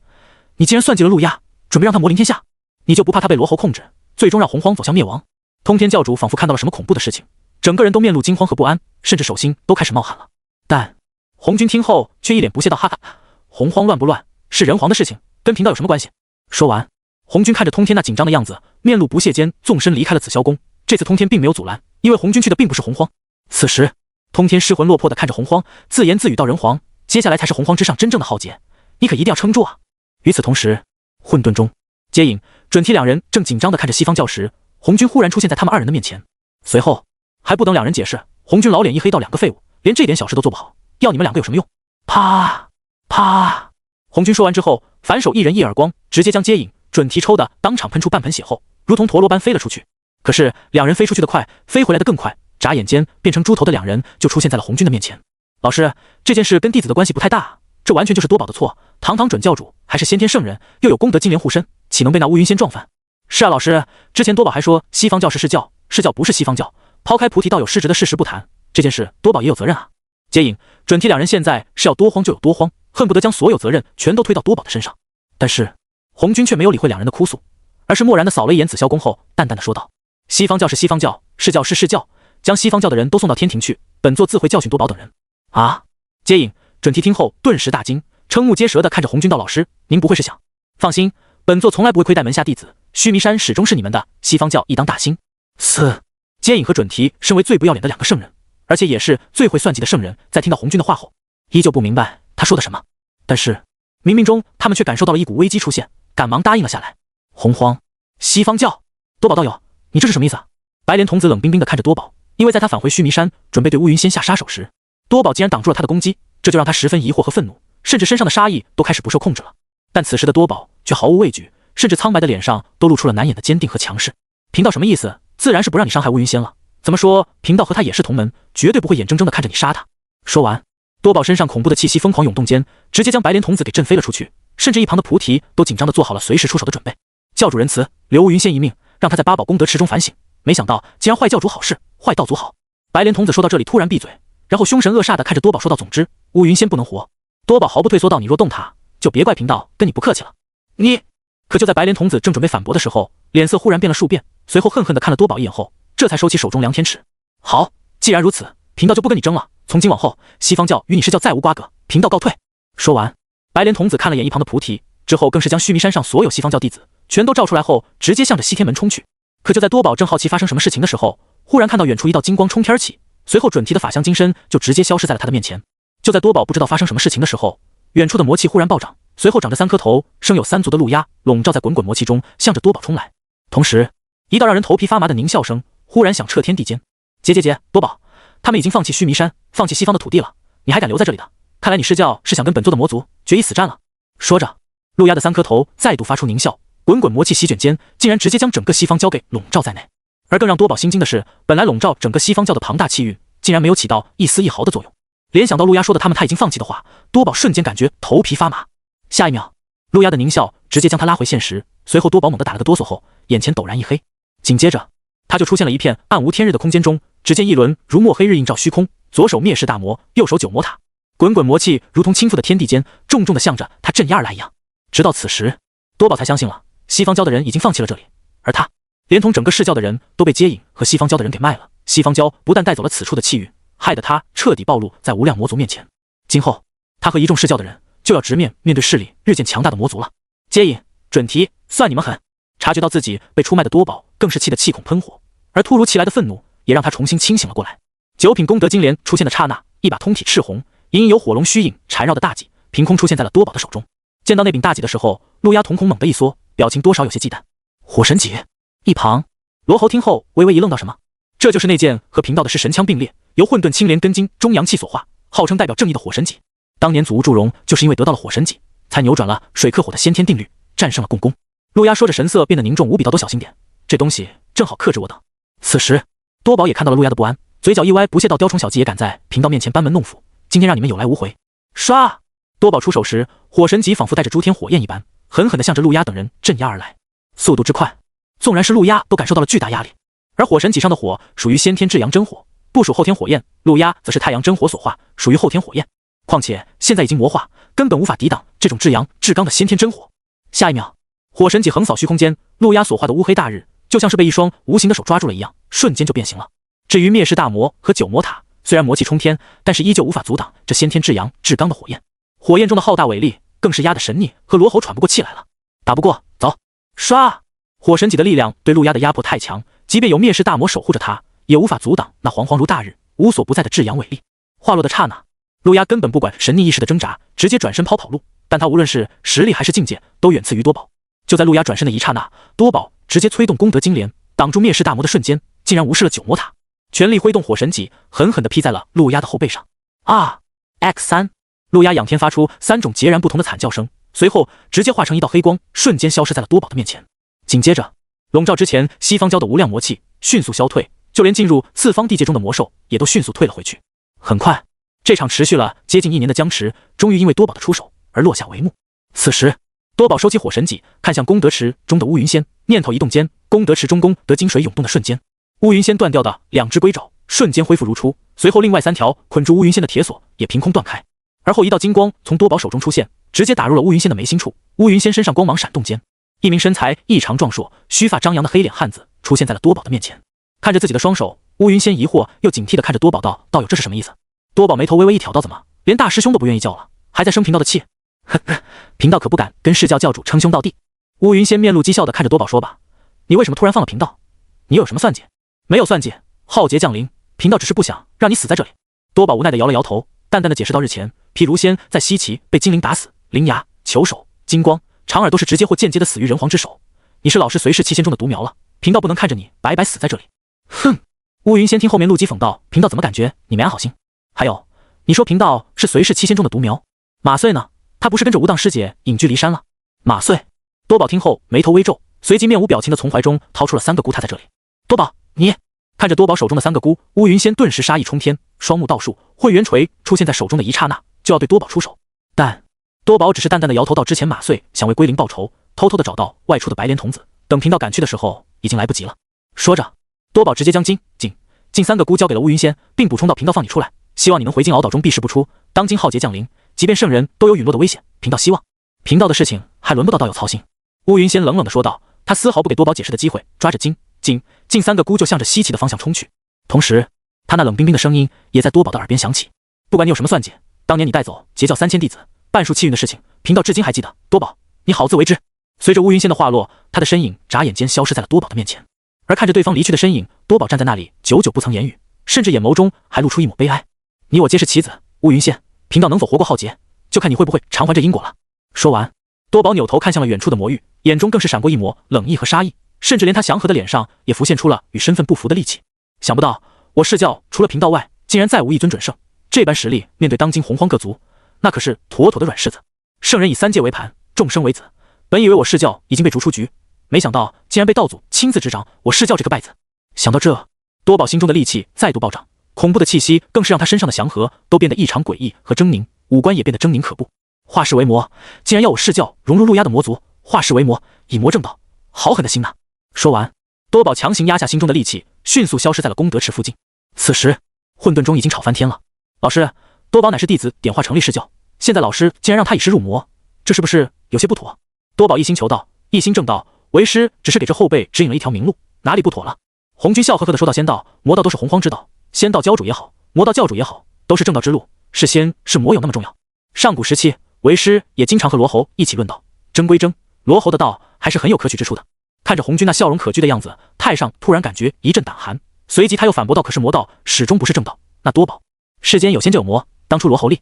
你既然算计了陆压，准备让他魔临天下，你就不怕他被罗侯控制，最终让洪荒走向灭亡？通天教主仿佛看到了什么恐怖的事情，整个人都面露惊慌和不安，甚至手心都开始冒汗了。但红军听后却一脸不屑道：“哈哈，洪荒乱不乱是人皇的事情，跟贫道有什么关系？”说完，红军看着通天那紧张的样子，面露不屑间纵身离开了紫霄宫。这次通天并没有阻拦，因为红军去的并不是洪荒。此时，通天失魂落魄地看着洪荒，自言自语道：“人皇，接下来才是洪荒之上真正的浩劫，你可一定要撑住啊！”与此同时，混沌中，接引、准提两人正紧张地看着西方教时，红军忽然出现在他们二人的面前。随后，还不等两人解释，红军老脸一黑道：“两个废物，连这点小事都做不好，要你们两个有什么用？”啪啪！红军说完之后，反手一人一耳光，直接将接引、准提抽的当场喷出半盆血后，如同陀螺般飞了出去。可是两人飞出去的快，飞回来的更快，眨眼间变成猪头的两人就出现在了红军的面前。老师，这件事跟弟子的关系不太大，这完全就是多宝的错。堂堂准教主，还是先天圣人，又有功德金莲护身，岂能被那乌云仙撞翻？是啊，老师，之前多宝还说西方教是释教，释教不是西方教，抛开菩提道有失职的事实不谈，这件事多宝也有责任啊。接引、准提两人现在是要多慌就有多慌，恨不得将所有责任全都推到多宝的身上。但是红军却没有理会两人的哭诉，而是漠然地扫了一眼紫霄宫后，淡淡地说道：“西方教是西方教，释教是释教，将西方教的人都送到天庭去，本座自会教训多宝等人。”啊！接引、准提听后顿时大惊，瞠目结舌地看着红军道：“老师，您不会是想……放心，本座从来不会亏待门下弟子，须弥山始终是你们的，西方教亦当大兴。”接引和准提身为最不要脸的两个圣人，而且也是最会算计的圣人，在听到红军的话后，依旧不明白他说的什么。但是冥冥中，他们却感受到了一股危机出现，赶忙答应了下来。洪荒，西方教，多宝道友，你这是什么意思啊？白莲童子冷冰冰地看着多宝，因为在他返回须弥山，准备对乌云仙下杀手时，多宝竟然挡住了他的攻击，这就让他十分疑惑和愤怒，甚至身上的杀意都开始不受控制了。但此时的多宝却毫无畏惧，甚至苍白的脸上都露出了难掩的坚定和强势。贫道什么意思？自然是不让你伤害乌云仙了。怎么说，贫道和他也是同门，绝对不会眼睁睁地看着你杀他。说完，多宝身上恐怖的气息疯狂涌动间，直接将白莲童子给震飞了出去，甚至一旁的菩提都紧张地做好了随时出手的准备。教主仁慈，留乌云仙一命，让他在八宝功德池中反省。没想到竟然坏教主好事，坏道祖好。白莲童子说到这里突然闭嘴，然后凶神恶煞地看着多宝说道：“总之，乌云仙不能活。”多宝毫不退缩道：“你若动他，就别怪贫道跟你不客气了。”你……可就在白莲童子正准备反驳的时候，脸色忽然变了数变，随后恨恨地看了多宝一眼后，这才收起手中量天尺。好，既然如此，贫道就不跟你争了。从今往后，西方教与你释教再无瓜葛，贫道告退。说完，白莲童子看了眼一旁的菩提，之后更是将须弥山上所有西方教弟子全都召出来后，直接向着西天门冲去。可就在多宝正好奇发生什么事情的时候，忽然看到远处一道金光冲天起，随后准提的法相金身就直接消失在了他的面前。就在多宝不知道发生什么事情的时候，远处的魔气忽然暴涨，随后长着三颗头、生有三足的陆鸦笼罩在滚滚魔气中，向着多宝冲来。同时，一道让人头皮发麻的狞笑声忽然响彻天地间：“多宝，他们已经放弃须弥山，放弃西方的土地了，你还敢留在这里的？看来你释教是想跟本座的魔族决一死战了。”说着，陆鸦的三颗头再度发出狞笑，滚滚魔气席卷间，竟然直接将整个西方教给笼罩在内。而更让多宝心惊的是，本来笼罩整个西方教的庞大气运，竟然没有起到一丝一毫的作用。联想到陆鸦说的他已经放弃的话，多宝瞬间感觉头皮发麻。下一秒，陆鸦的狞笑直接将他拉回现实，随后多宝猛地打了个哆嗦后，眼前陡然一黑，紧接着他就出现了一片暗无天日的空间中，只见一轮如墨黑日映照虚空，左手灭世大魔，右手九魔塔，滚滚魔气如同倾覆的天地间，重重的向着他镇压而来一样。直到此时，多宝才相信了，西方教的人已经放弃了这里，而他连同整个释教的人都被接引和西方教的人给卖了。西方教不但带走了此处的气运，害得他彻底暴露在无量魔族面前。今后他和一众释教的人就要直面对势力日渐强大的魔族了。接引、准提，算你们狠！察觉到自己被出卖的多宝更是气得气孔喷火，而突如其来的愤怒也让他重新清醒了过来。九品功德金莲出现的刹那，一把通体赤红、隐隐有火龙虚影缠绕的大戟凭空出现在了多宝的手中。见到那柄大戟的时候，陆鸦瞳孔猛地一缩，表情多少有些忌惮。火神戟。一旁罗侯听后微微一愣，到什么？这就是那件和贫道的是神枪并列，由混沌青莲根茎中阳气所化，号称代表正义的火神戟。当年祖屋祝融就是因为得到了火神戟，才扭转了水克火的先天定律，战胜了共工。陆鸦说着，神色变得凝重无比，道：“多小心点，这东西正好克制我等。”此时多宝也看到了陆鸦的不安，嘴角一歪，不屑道：“雕虫小技也敢在贫道面前班门弄斧，今天让你们有来无回。”唰！多宝出手时，火神戟仿佛带着诸天火焰一般，狠狠地向着陆鸦等人镇压而来。速度之快，纵然是陆鸦都感受到了巨大压力。而火神戟上的火属于先天至阳真火，不属后天火焰，陆鸦则是太阳真火所化，属于后天火焰。况且现在已经魔化，根本无法抵挡这种至阳至刚的先天真火。下一秒，火神戟横扫虚空间，陆压所化的乌黑大日就像是被一双无形的手抓住了一样，瞬间就变形了。至于灭世大魔和九魔塔，虽然魔气冲天，但是依旧无法阻挡这先天至阳至刚的火焰。火焰中的浩大伟力，更是压得神匿和罗侯喘不过气来了。打不过，走！唰！火神戟的力量对陆压的压迫太强，即便有灭世大魔守护着他，也无法阻挡那惶惶如大日、无所不在的至阳伟力。话落的刹那，陆压根本不管神匿意识的挣扎，直接转身跑路。但他无论是实力还是境界，都远次于多宝。就在陆压转身的一刹那，多宝直接催动功德金莲，挡住灭世大魔的瞬间，竟然无视了九魔塔，全力挥动火神戟，狠狠地劈在了陆压的后背上。啊 ！X3，陆压仰天发出3种截然不同的惨叫声，随后直接化成一道黑光，瞬间消失在了多宝的面前。紧接着，笼罩之前西方教的无量魔气迅速消退，就连进入四方地界中的魔兽也都迅速退了回去。很快，这场持续了接近1年的僵持，终于因为多宝的出手而落下帷幕。此时，多宝收起火神戟，看向功德池中的乌云仙，念头一动间，功德池中功德金水涌动的瞬间，乌云仙断掉的2只龟爪瞬间恢复如初，随后另外3条捆住乌云仙的铁索也凭空断开，而后一道金光从多宝手中出现，直接打入了乌云仙的眉心处。乌云仙身上光芒闪动间，一名身材异常壮硕、须发张扬的黑脸汉子出现在了多宝的面前。看着自己的双手，乌云仙疑惑又警惕地看着多宝道：“道友，这是什么意思？”多宝眉头微微一挑，道：“怎么连大师兄都不愿意叫了，还在生贫道的气？呵呵，贫道可不敢跟释教教主称兄道弟。”乌云仙面露讥笑地看着多宝说：“吧，你为什么突然放了贫道？你有什么算计？”“没有算计，浩劫降临，贫道只是不想让你死在这里。”多宝无奈地摇了摇头，淡淡地解释道：“日前，毗卢仙在西岐被精灵打死，灵牙、球手、金光、长耳都是直接或间接的死于人皇之手。你是老师随氏七仙中的独苗了，贫道不能看着你白白死在这里。”“哼！”乌云仙听后面怒讥讽道：“贫道怎么感觉你没安好心？还有，你说贫道是随氏七仙中的独苗，马穗呢？他不是跟着吴当师姐隐居骊山了？”“马穗。”多宝听后眉头微皱，随即面无表情地从怀中掏出了3个菇，踏在这里。“多宝，你……”看着多宝手中的3个菇，乌云仙顿时杀意冲天，双目倒竖，混元锤出现在手中的一刹那，就要对多宝出手。但多宝只是淡淡的摇头道：“之前马穗想为归零报仇，偷偷的找到外出的白莲童子，等贫道赶去的时候，已经来不及了。”说着，多宝直接将近3个菇交给了乌云仙，并补充道：“贫道放你出来，希望你能回京鳌岛中避世不出。当今浩劫降临，即便圣人都有陨落的危险，贫道希望贫道的事情还轮不到道友操心。”乌云仙冷冷地说道，他丝毫不给多宝解释的机会，抓着近3个菇就向着西岐的方向冲去。同时，他那冷冰冰的声音也在多宝的耳边响起：“不管你有什么算计，当年你带走截教3000弟子、半数气运的事情，贫道至今还记得。多宝，你好自为之。”随着乌云仙的话落，他的身影眨眼间消失在了多宝的面前。而看着对方离去的身影，多宝站在那里，久久不曾言语，甚至眼眸中还露出一抹悲哀。“你我皆是棋子，乌云仙，贫道能否活过浩劫，就看你会不会偿还这因果了。”说完，多宝扭头看向了远处的魔域，眼中更是闪过一抹冷意和杀意，甚至连他祥和的脸上也浮现出了与身份不符的戾气。想不到我释教除了贫道外，竟然再无一尊准圣，这般实力面对当今洪荒各族，那可是妥妥的软柿子。圣人以3界为盘，众生为子，本以为我释教已经被逐出局，没想到竟然被道祖亲自执掌我释教这个败子。想到这，多宝心中的戾气再度暴涨，恐怖的气息更是让他身上的祥和都变得异常诡异和狰狞，五官也变得狰狞可怖。化世为魔，竟然要我释教融入陆压的魔族，化世为魔，以魔正道，好狠的心呐！说完，多宝强行压下心中的戾气，迅速消失在了功德池附近。此时，混沌中已经吵翻天了。老师，多宝乃是弟子点化成立释教，现在老师竟然让他以师入魔，这是不是有些不妥？多宝一心求道，一心正道，为师只是给这后辈指引了一条明路，哪里不妥了？红军笑呵呵地说道：“仙道、魔道都是洪荒之道，仙道教主也好，魔道教主也好，都是正道之路，是仙是魔有那么重要？上古时期，为师也经常和罗侯一起论道，争归争，罗侯的道还是很有可取之处的。”看着红军那笑容可掬的样子，太上突然感觉一阵胆寒，随即他又反驳道：“可是魔道始终不是正道，那多宝，世间有仙就有魔，当初罗侯立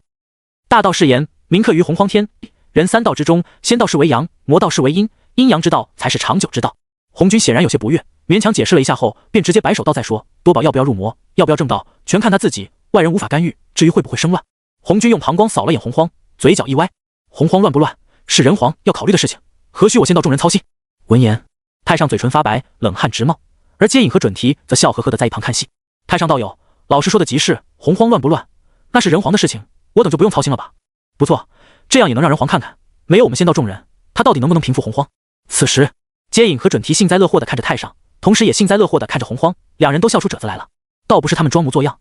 大道誓言，铭刻于洪荒天，人3道之中，仙道是为阳，魔道是为阴，阴阳之道才是长久之道。”红军显然有些不悦，勉强解释了一下后，便直接摆手道：“再说多宝要不要入魔，要不要正道，全看他自己，外人无法干预，至于会不会生乱。”红军用膀胱扫了眼洪荒，嘴角一歪：“洪荒乱不乱，是人皇要考虑的事情，何须我先道众人操心？”闻言，太上嘴唇发白，冷汗直冒，而接引和准提则笑呵呵的在一旁看戏。太上道友，老师说的极是，洪荒乱不乱，那是人皇的事情，我等就不用操心了吧？不错，这样也能让人皇看看，没有我们仙道众人，他到底能不能平复洪荒？此时，接引和准提幸灾乐祸的看着太上，同时也幸灾乐祸的看着洪荒，两人都笑出褶子来了。倒不是他们装模作样，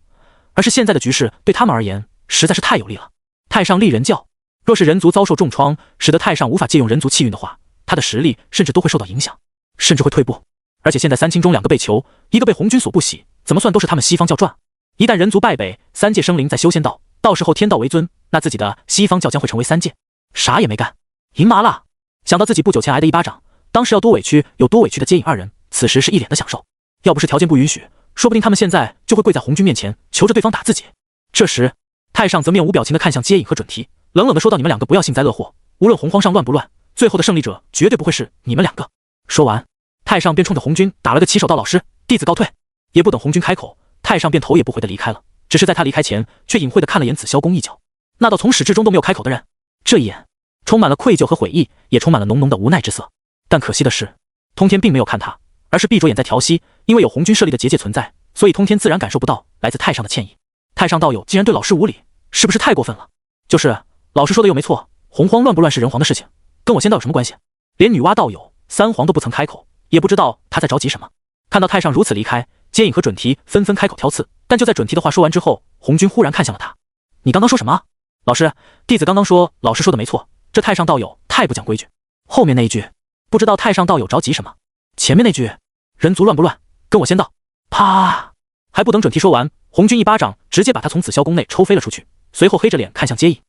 而是现在的局势对他们而言实在是太有利了。太上立人教，若是人族遭受重创，使得太上无法借用人族气运的话，他的实力甚至都会受到影响，甚至会退步。而且现在三清中2个被囚，一个被红军所不喜，怎么算都是他们西方教传。一旦人族败北，3界生灵在修仙道，到时候天道为尊，那自己的西方教将会成为3界。啥也没干，赢麻了。想到自己不久前挨的一巴掌，当时要多委屈有多委屈的接引2人，此时是一脸的享受。要不是条件不允许，说不定他们现在就会跪在红军面前求着对方打自己。这时太上则面无表情地看向接引和准提，冷冷地说道：“你们2个不要幸灾乐祸，无论洪荒上乱不乱，最后的胜利者绝对不会是你们2个。”说完，太上便冲着红军打了个起手道：“老师，弟子告退。”也不等红军开口，太上便头也不回地离开了。只是在他离开前，却隐晦地看了眼紫霄宫一角，那道从始至终都没有开口的人，这一眼充满了愧疚和悔意，也充满了浓浓的无奈之色。但可惜的是，通天并没有看他，而是闭着眼在调息。因为有红军设立的结界存在，所以通天自然感受不到来自太上的歉意。太上道友竟然对老师无礼，是不是太过分了？就是，老师说的又没错，洪荒乱不乱是人皇的事情，跟我仙道有什么关系？连女娲道友、三皇都不曾开口，也不知道他在着急什么。看到太上如此离开，接引和准提纷纷开口挑刺，但就在准提的话说完之后，红军忽然看向了他：“你刚刚说什么？”“老师，弟子刚刚说老师说的没错，这太上道友太不讲规矩。”后面那一句不知道太上道友着急什么，前面那句人族乱不乱跟我仙道。啪！还不等准提说完，红军一巴掌直接把他从紫霄宫内抽飞了出去，随后黑着脸看向接引：“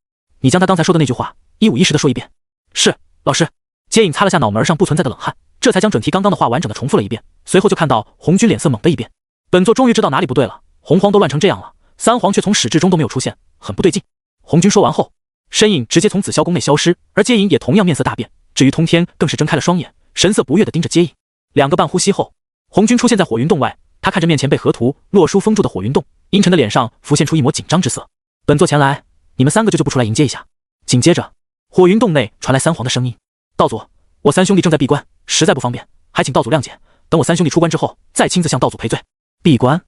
你将他刚才说的那句话一五一十的说一遍。”“是，老师。”接引擦了下脑门上不存在的冷汗，这才将准提刚刚的话完整的重复了一遍，随后就看到红军脸色猛地一变。本座终于知道哪里不对了，洪荒都乱成这样了，三皇却从始至终都没有出现，很不对劲。红军说完后，身影直接从紫霄宫内消失，而接引也同样面色大变。至于通天更是睁开了双眼，神色不悦地盯着接引。2个半呼吸后，红军出现在火云洞外，他看着面前被河图、洛书封住的火云洞，阴沉的脸上浮现出一抹紧张之色。本座前来，你们3个就不出来迎接一下？紧接着，火云洞内传来三皇的声音：“道祖，我3兄弟正在闭关，实在不方便，还请道祖谅解。等我3兄弟出关之后，再亲自向道祖赔罪。”闭关？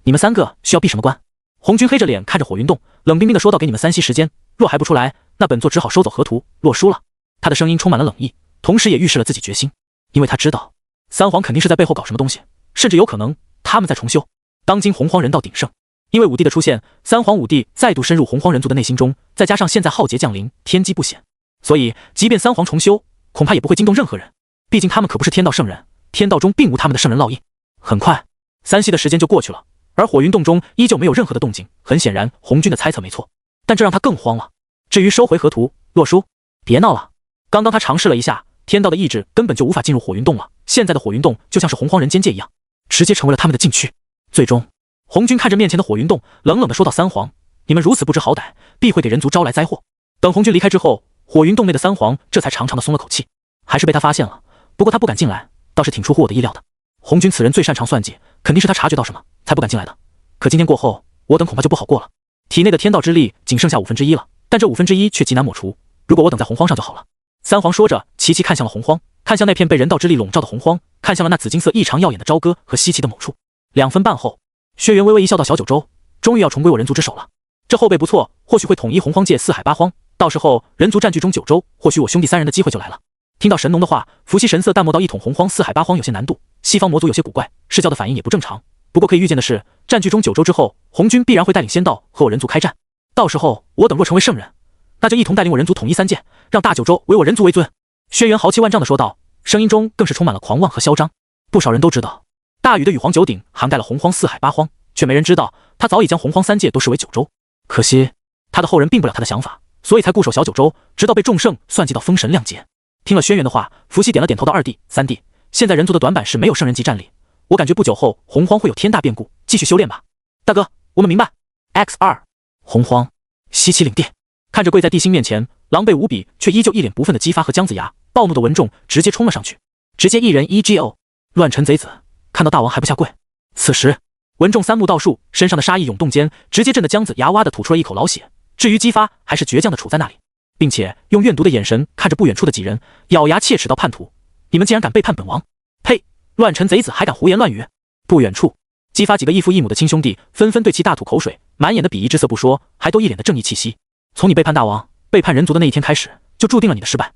你们3个需要闭什么关？红军黑着脸看着火云洞，冷冰冰地说道：“给你们3息时间，若还不出来，那本座只好收走河图、洛书了。”他的声音充满了冷意，同时也预示了自己决心，因为他知道三皇肯定是在背后搞什么东西，甚至有可能他们在重修。当今洪荒人道鼎盛，因为武帝的出现，三皇五帝再度深入洪荒人族的内心中，再加上现在浩劫降临，天机不显，所以即便三皇重修，恐怕也不会惊动任何人。毕竟他们可不是天道圣人，天道中并无他们的圣人烙印。很快3息的时间就过去了，而火云洞中依旧没有任何的动静。很显然，红军的猜测没错，但这让他更慌了。至于收回河图、洛书，别闹了。刚刚他尝试了一下，天道的意志根本就无法进入火云洞了。现在的火云洞就像是洪荒人间界一样，直接成为了他们的禁区。最终，红军看着面前的火云洞，冷冷地说道：“三皇，你们如此不知好歹，必会给人族招来灾祸。”等红军离开之后，火云洞内的三皇这才长长的松了口气，还是被他发现了。不过他不敢进来，倒是挺出乎我的意料的。红军此人最擅长算计，肯定是他察觉到什么才不敢进来的。可今天过后，我等恐怕就不好过了。体内的天道之力仅剩下1/5了，但这1/5却极难抹除。如果我等在洪荒上就好了。三皇说着，齐齐看向了洪荒，看向那片被人道之力笼罩的洪荒，看向了那紫金色异常耀眼的朝歌和稀奇的某处。2分半后，轩辕微微一笑到：“小九州终于要重归我人族之手了。这后辈不错，或许会统一洪荒界4海8荒，到时候人族占据中九州，或许我兄弟3人的机会就来了。”听到神农的话，伏羲神色淡漠到：“一统洪荒4海8荒有些难度，西方魔族有些古怪，释教的反应也不正常。不过可以预见的是，占据中九州之后，红军必然会带领仙道和我人族开战。到时候我等若成为圣人，那就一同带领我人族统一3界，让大九州为我人族为尊。”轩辕豪气万丈地说道，声音中更是充满了狂妄和嚣张。不少人都知道，大禹的禹皇九鼎涵盖了洪荒4海8荒，却没人知道他早已将洪荒3界都视为九州。可惜他的后人并不了他的想法，所以才固守小九州，直到被众圣算计到封神亮节。听了轩辕的话，伏羲点了点头道：“2弟、3弟，现在人族的短板是没有圣人级战力，我感觉不久后洪荒会有天大变故，继续修炼吧。”大哥，我们明白。X2 洪荒西岐领地，看着跪在帝星面前狼狈无比却依旧一脸不忿的姬发和姜子牙，暴怒的文仲直接冲了上去，直接一人 EGO。 乱臣贼子，看到大王还不下跪？此时文仲3目倒竖，身上的杀意涌动间，直接震得姜子牙哇的吐出了一口老血。至于姬发还是倔强的杵在那里，并且用怨毒的眼神看着不远处的几人，咬牙切齿道：“叛徒，你们竟然敢背叛本王！呸！乱臣贼子还敢胡言乱语！”不远处，姬发几个异父异母的亲兄弟纷纷对其大吐口水，满眼的鄙夷之色不说，还都一脸的正义气息。从你背叛大王、背叛人族的那一天开始，就注定了你的失败。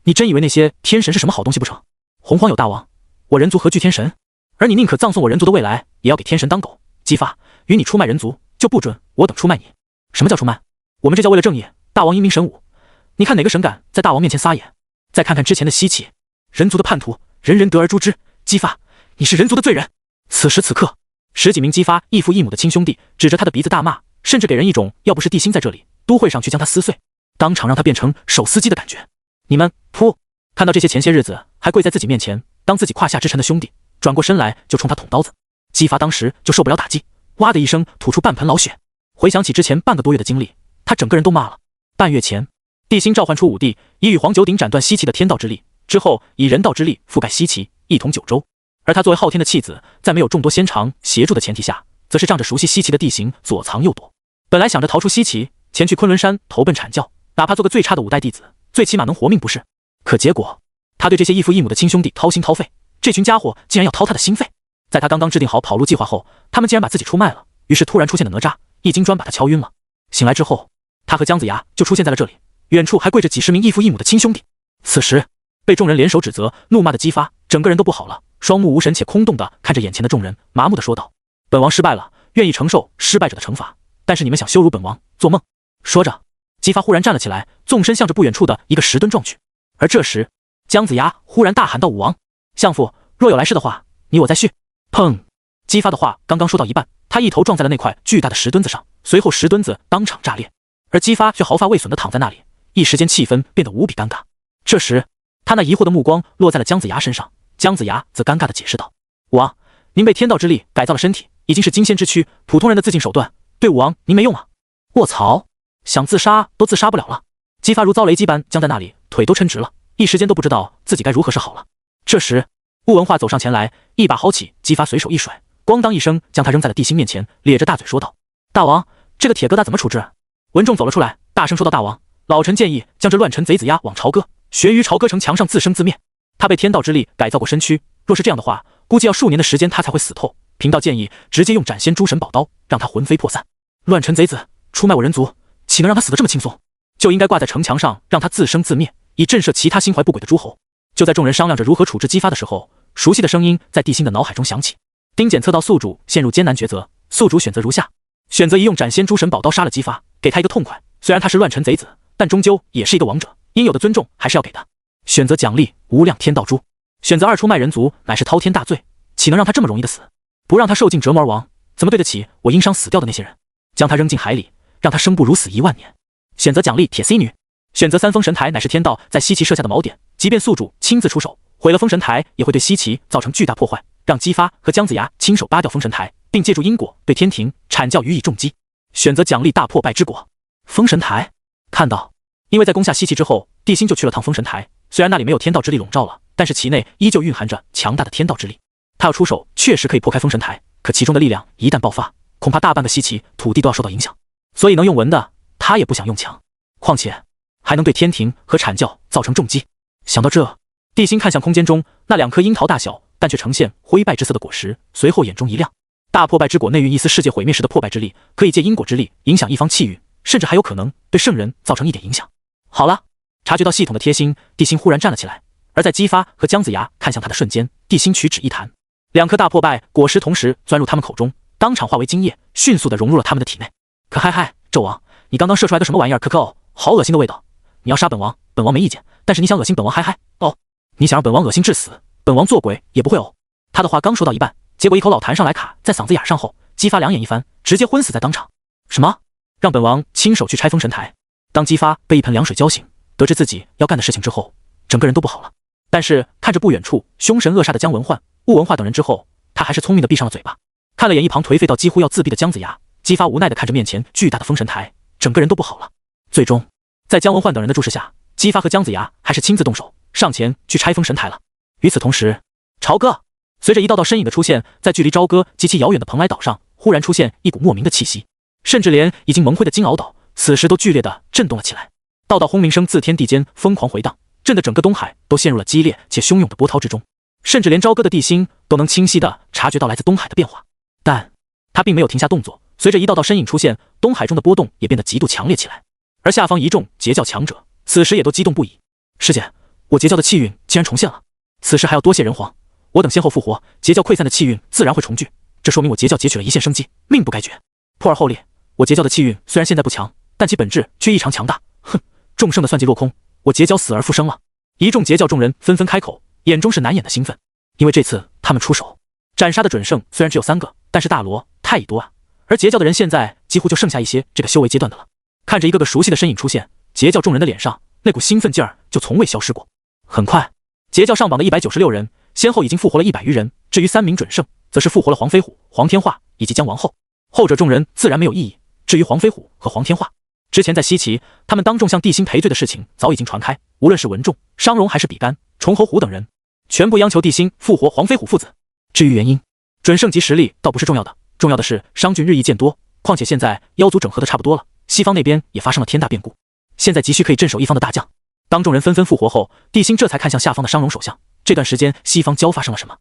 你真以为那些天神是什么好东西不成？洪荒有大王，我人族何惧天神？而你宁可葬送我人族的未来，也要给天神当狗。姬发，与你出卖人族，就不准我等出卖你。什么叫出卖？我们这叫为了正义。大王英明神武，你看哪个神敢在大王面前撒野？再看看之前的西岐，人族的叛徒，人人得而诛之。姬发，你是人族的罪人！此时此刻，十几名姬发异父异母的亲兄弟指着他的鼻子大骂，甚至给人一种要不是地心在这里，都会上去将他撕碎，当场让他变成手撕鸡的感觉。你们噗！看到这些前些日子还跪在自己面前当自己胯下之臣的兄弟，转过身来就冲他捅刀子。姬发当时就受不了打击，哇的一声吐出半盆老血。回想起之前半个多月的经历，他整个人都骂了。半月前，地心召唤出武帝，以羽黄九鼎斩断西岐的天道之力，之后以人道之力覆盖西岐，一统九州。而他作为昊天的弃子，在没有众多仙长协助的前提下，则是仗着熟悉西岐的地形左藏右躲。本来想着逃出西岐，前去昆仑山投奔阐教，哪怕做个最差的五代弟子，最起码能活命不是？可结果，他对这些异父异母的亲兄弟掏心掏肺，这群家伙竟然要掏他的心肺。在他刚刚制定好跑路计划后，他们竟然把自己出卖了。于是突然出现的哪吒一金砖把他敲晕了。醒来之后，他和姜子牙就出现在了这里，远处还跪着几十名异父异母的亲兄弟。此时被众人联手指责怒骂的姬发，整个人都不好了，双目无神且空洞地看着眼前的众人，麻木地说道：本王失败了，愿意承受失败者的惩罚，但是你们想羞辱本王，做梦！说着，姬发忽然站了起来，纵身向着不远处的一个石墩撞去。而这时，姜子牙忽然大喊道：武王，相父，若有来世的话，你我再续。砰！姬发的话刚刚说到一半，他一头撞在了那块巨大的石墩子上，随后石墩子当场炸裂，而姬发却毫发未损地躺在那里，一时间气氛变得无比尴尬。这时，他那疑惑的目光落在了姜子牙身上，姜子牙则尴尬地解释道：武王，您被天道之力改造了身体，已经是惊仙之躯，普通人的自尽手段对武王您没用啊！卧槽，想自杀都自杀不了了。姬发如遭雷击般僵在那里，腿都抻直了，一时间都不知道自己该如何是好了。这时，乌文化走上前来，一把薅起姬发，随手一甩，咣当一声将他扔在了地心面前，咧着大嘴说道：大王，这个铁疙瘩怎么处置？文仲走了出来，大声说道：大王，老臣建议将这乱臣贼子押往朝歌，悬于朝歌城墙上自生自灭。他被天道之力改造过身躯，若是这样的话，估计要数年的时间他才会死透。贫道建议直接用斩仙诸神宝刀让他魂飞魄散。乱臣贼子出卖我人族，岂能让他死得这么轻松？就应该挂在城墙上让他自生自灭，以震慑其他心怀不轨的诸侯。就在众人商量着如何处置姬发的时候，熟悉的声音在地心的脑海中响起。丁检测到宿主陷入艰难抉择，宿主选择如下：选择一用斩仙诸神宝刀杀了姬发，给他一个痛快。虽然他是乱臣贼子，但终究也是一个王者，应有的尊重还是要给的。选择奖励无量天道珠。选择二出卖人族，乃是滔天大罪，岂能让他这么容易的死？不让他受尽折磨而亡，怎么对得起我因伤死掉的那些人？将他扔进海里，让他生不如死1万年。选择奖励铁 C 女。选择三封神台乃是天道在西岐设下的锚点，即便宿主亲自出手毁了封神台，也会对西岐造成巨大破坏，让姬发和姜子牙亲手扒掉封神台，并借助因果对天庭阐教予以重击。选择奖励大破败之果。封神台看到，因为在攻下西岐之后，地心就去了趟封神台，虽然那里没有天道之力笼罩了，但是其内依旧蕴含着强大的天道之力。他要出手确实可以破开封神台，可其中的力量一旦爆发，恐怕大半个西岐土地都要受到影响，所以能用文的他也不想用强，况且还能对天庭和阐教造成重击。想到这，地心看向空间中那两颗樱桃大小但却呈现灰败之色的果实，随后眼中一亮。大破败之果内蕴一丝世界毁灭时的破败之力，可以借因果之力影响一方气运，甚至还有可能对圣人造成一点影响。好了，察觉到系统的贴心，地心忽然站了起来，而在姬发和姜子牙看向他的瞬间，地心取指一弹，两颗大破败果实同时钻入他们口中，当场化为精液，迅速地融入了他们的体内。可嗨，纣王，你刚刚射出来个什么玩意儿？可哦，好恶心的味道！你要杀本王，本王没意见，但是你想恶心本王嗨哦，你想让本王恶心致死，本王做鬼也不会哦。他的话刚说到一半，结果一口老痰上来卡在嗓子眼上后，姬发两眼一翻，直接昏死在当场。什么？让本王亲手去拆封神台？当姬发被一盆凉水浇醒，得知自己要干的事情之后，整个人都不好了。但是看着不远处凶神恶煞的姜文焕、雾文化等人之后，他还是聪明的闭上了嘴巴。看了眼一旁颓废到几乎要自闭的姜子牙，姬发无奈的看着面前巨大的封神台，整个人都不好了。最终，在姜文焕等人的注视下，姬发和姜子牙还是亲自动手上前去拆封神台了。与此同时，朝歌随着一道道身影的出现，在距离朝歌极其遥远的蓬莱岛上，忽然出现一股莫名的气息，甚至连已经蒙灰的金鳌岛此时都剧烈的震动了起来，道道轰鸣声自天地间疯狂回荡，震得整个东海都陷入了激烈且汹涌的波涛之中，甚至连朝歌的地心都能清晰地察觉到来自东海的变化。但他并没有停下动作，随着一道道身影出现，东海中的波动也变得极度强烈起来，而下方一众截教强者此时也都激动不已。师姐，我截教的气运竟然重现了，此时还要多谢人皇，我等先后复活，截教溃散的气运自然会重聚，这说明我截教截取了一线生机，命不该绝。破而后立，我截教的气运虽然现在不强，但其本质却异常强大。哼，众圣的算计落空，我截教死而复生了。一众截教众人纷纷开口，眼中是难掩的兴奋，因为这次他们出手斩杀的准圣虽然只有3个，但是大罗、太乙多啊，而截教的人现在几乎就剩下一些这个修为阶段的了。看着一个个熟悉的身影出现，截教众人的脸上那股兴奋劲儿就从未消失过。很快，截教上榜的196人先后已经复活了100余人，至于3名准圣，则是复活了黄飞虎、黄天化以及江王后，后者众人自然没有异议。至于黄飞虎和黄天化，之前在西岐他们当众向帝辛赔罪的事情早已经传开，无论是文仲、商容还是比干、崇侯虎等人，全部央求帝辛复活黄飞虎父子。至于原因，准圣级实力倒不是重要的，重要的是商郡日益渐多，况且现在妖族整合的差不多了，西方那边也发生了天大变故，现在急需可以镇守一方的大将。当众人纷纷复活后，帝辛这才看向下方的商容首相，这段时间西方交发生了什么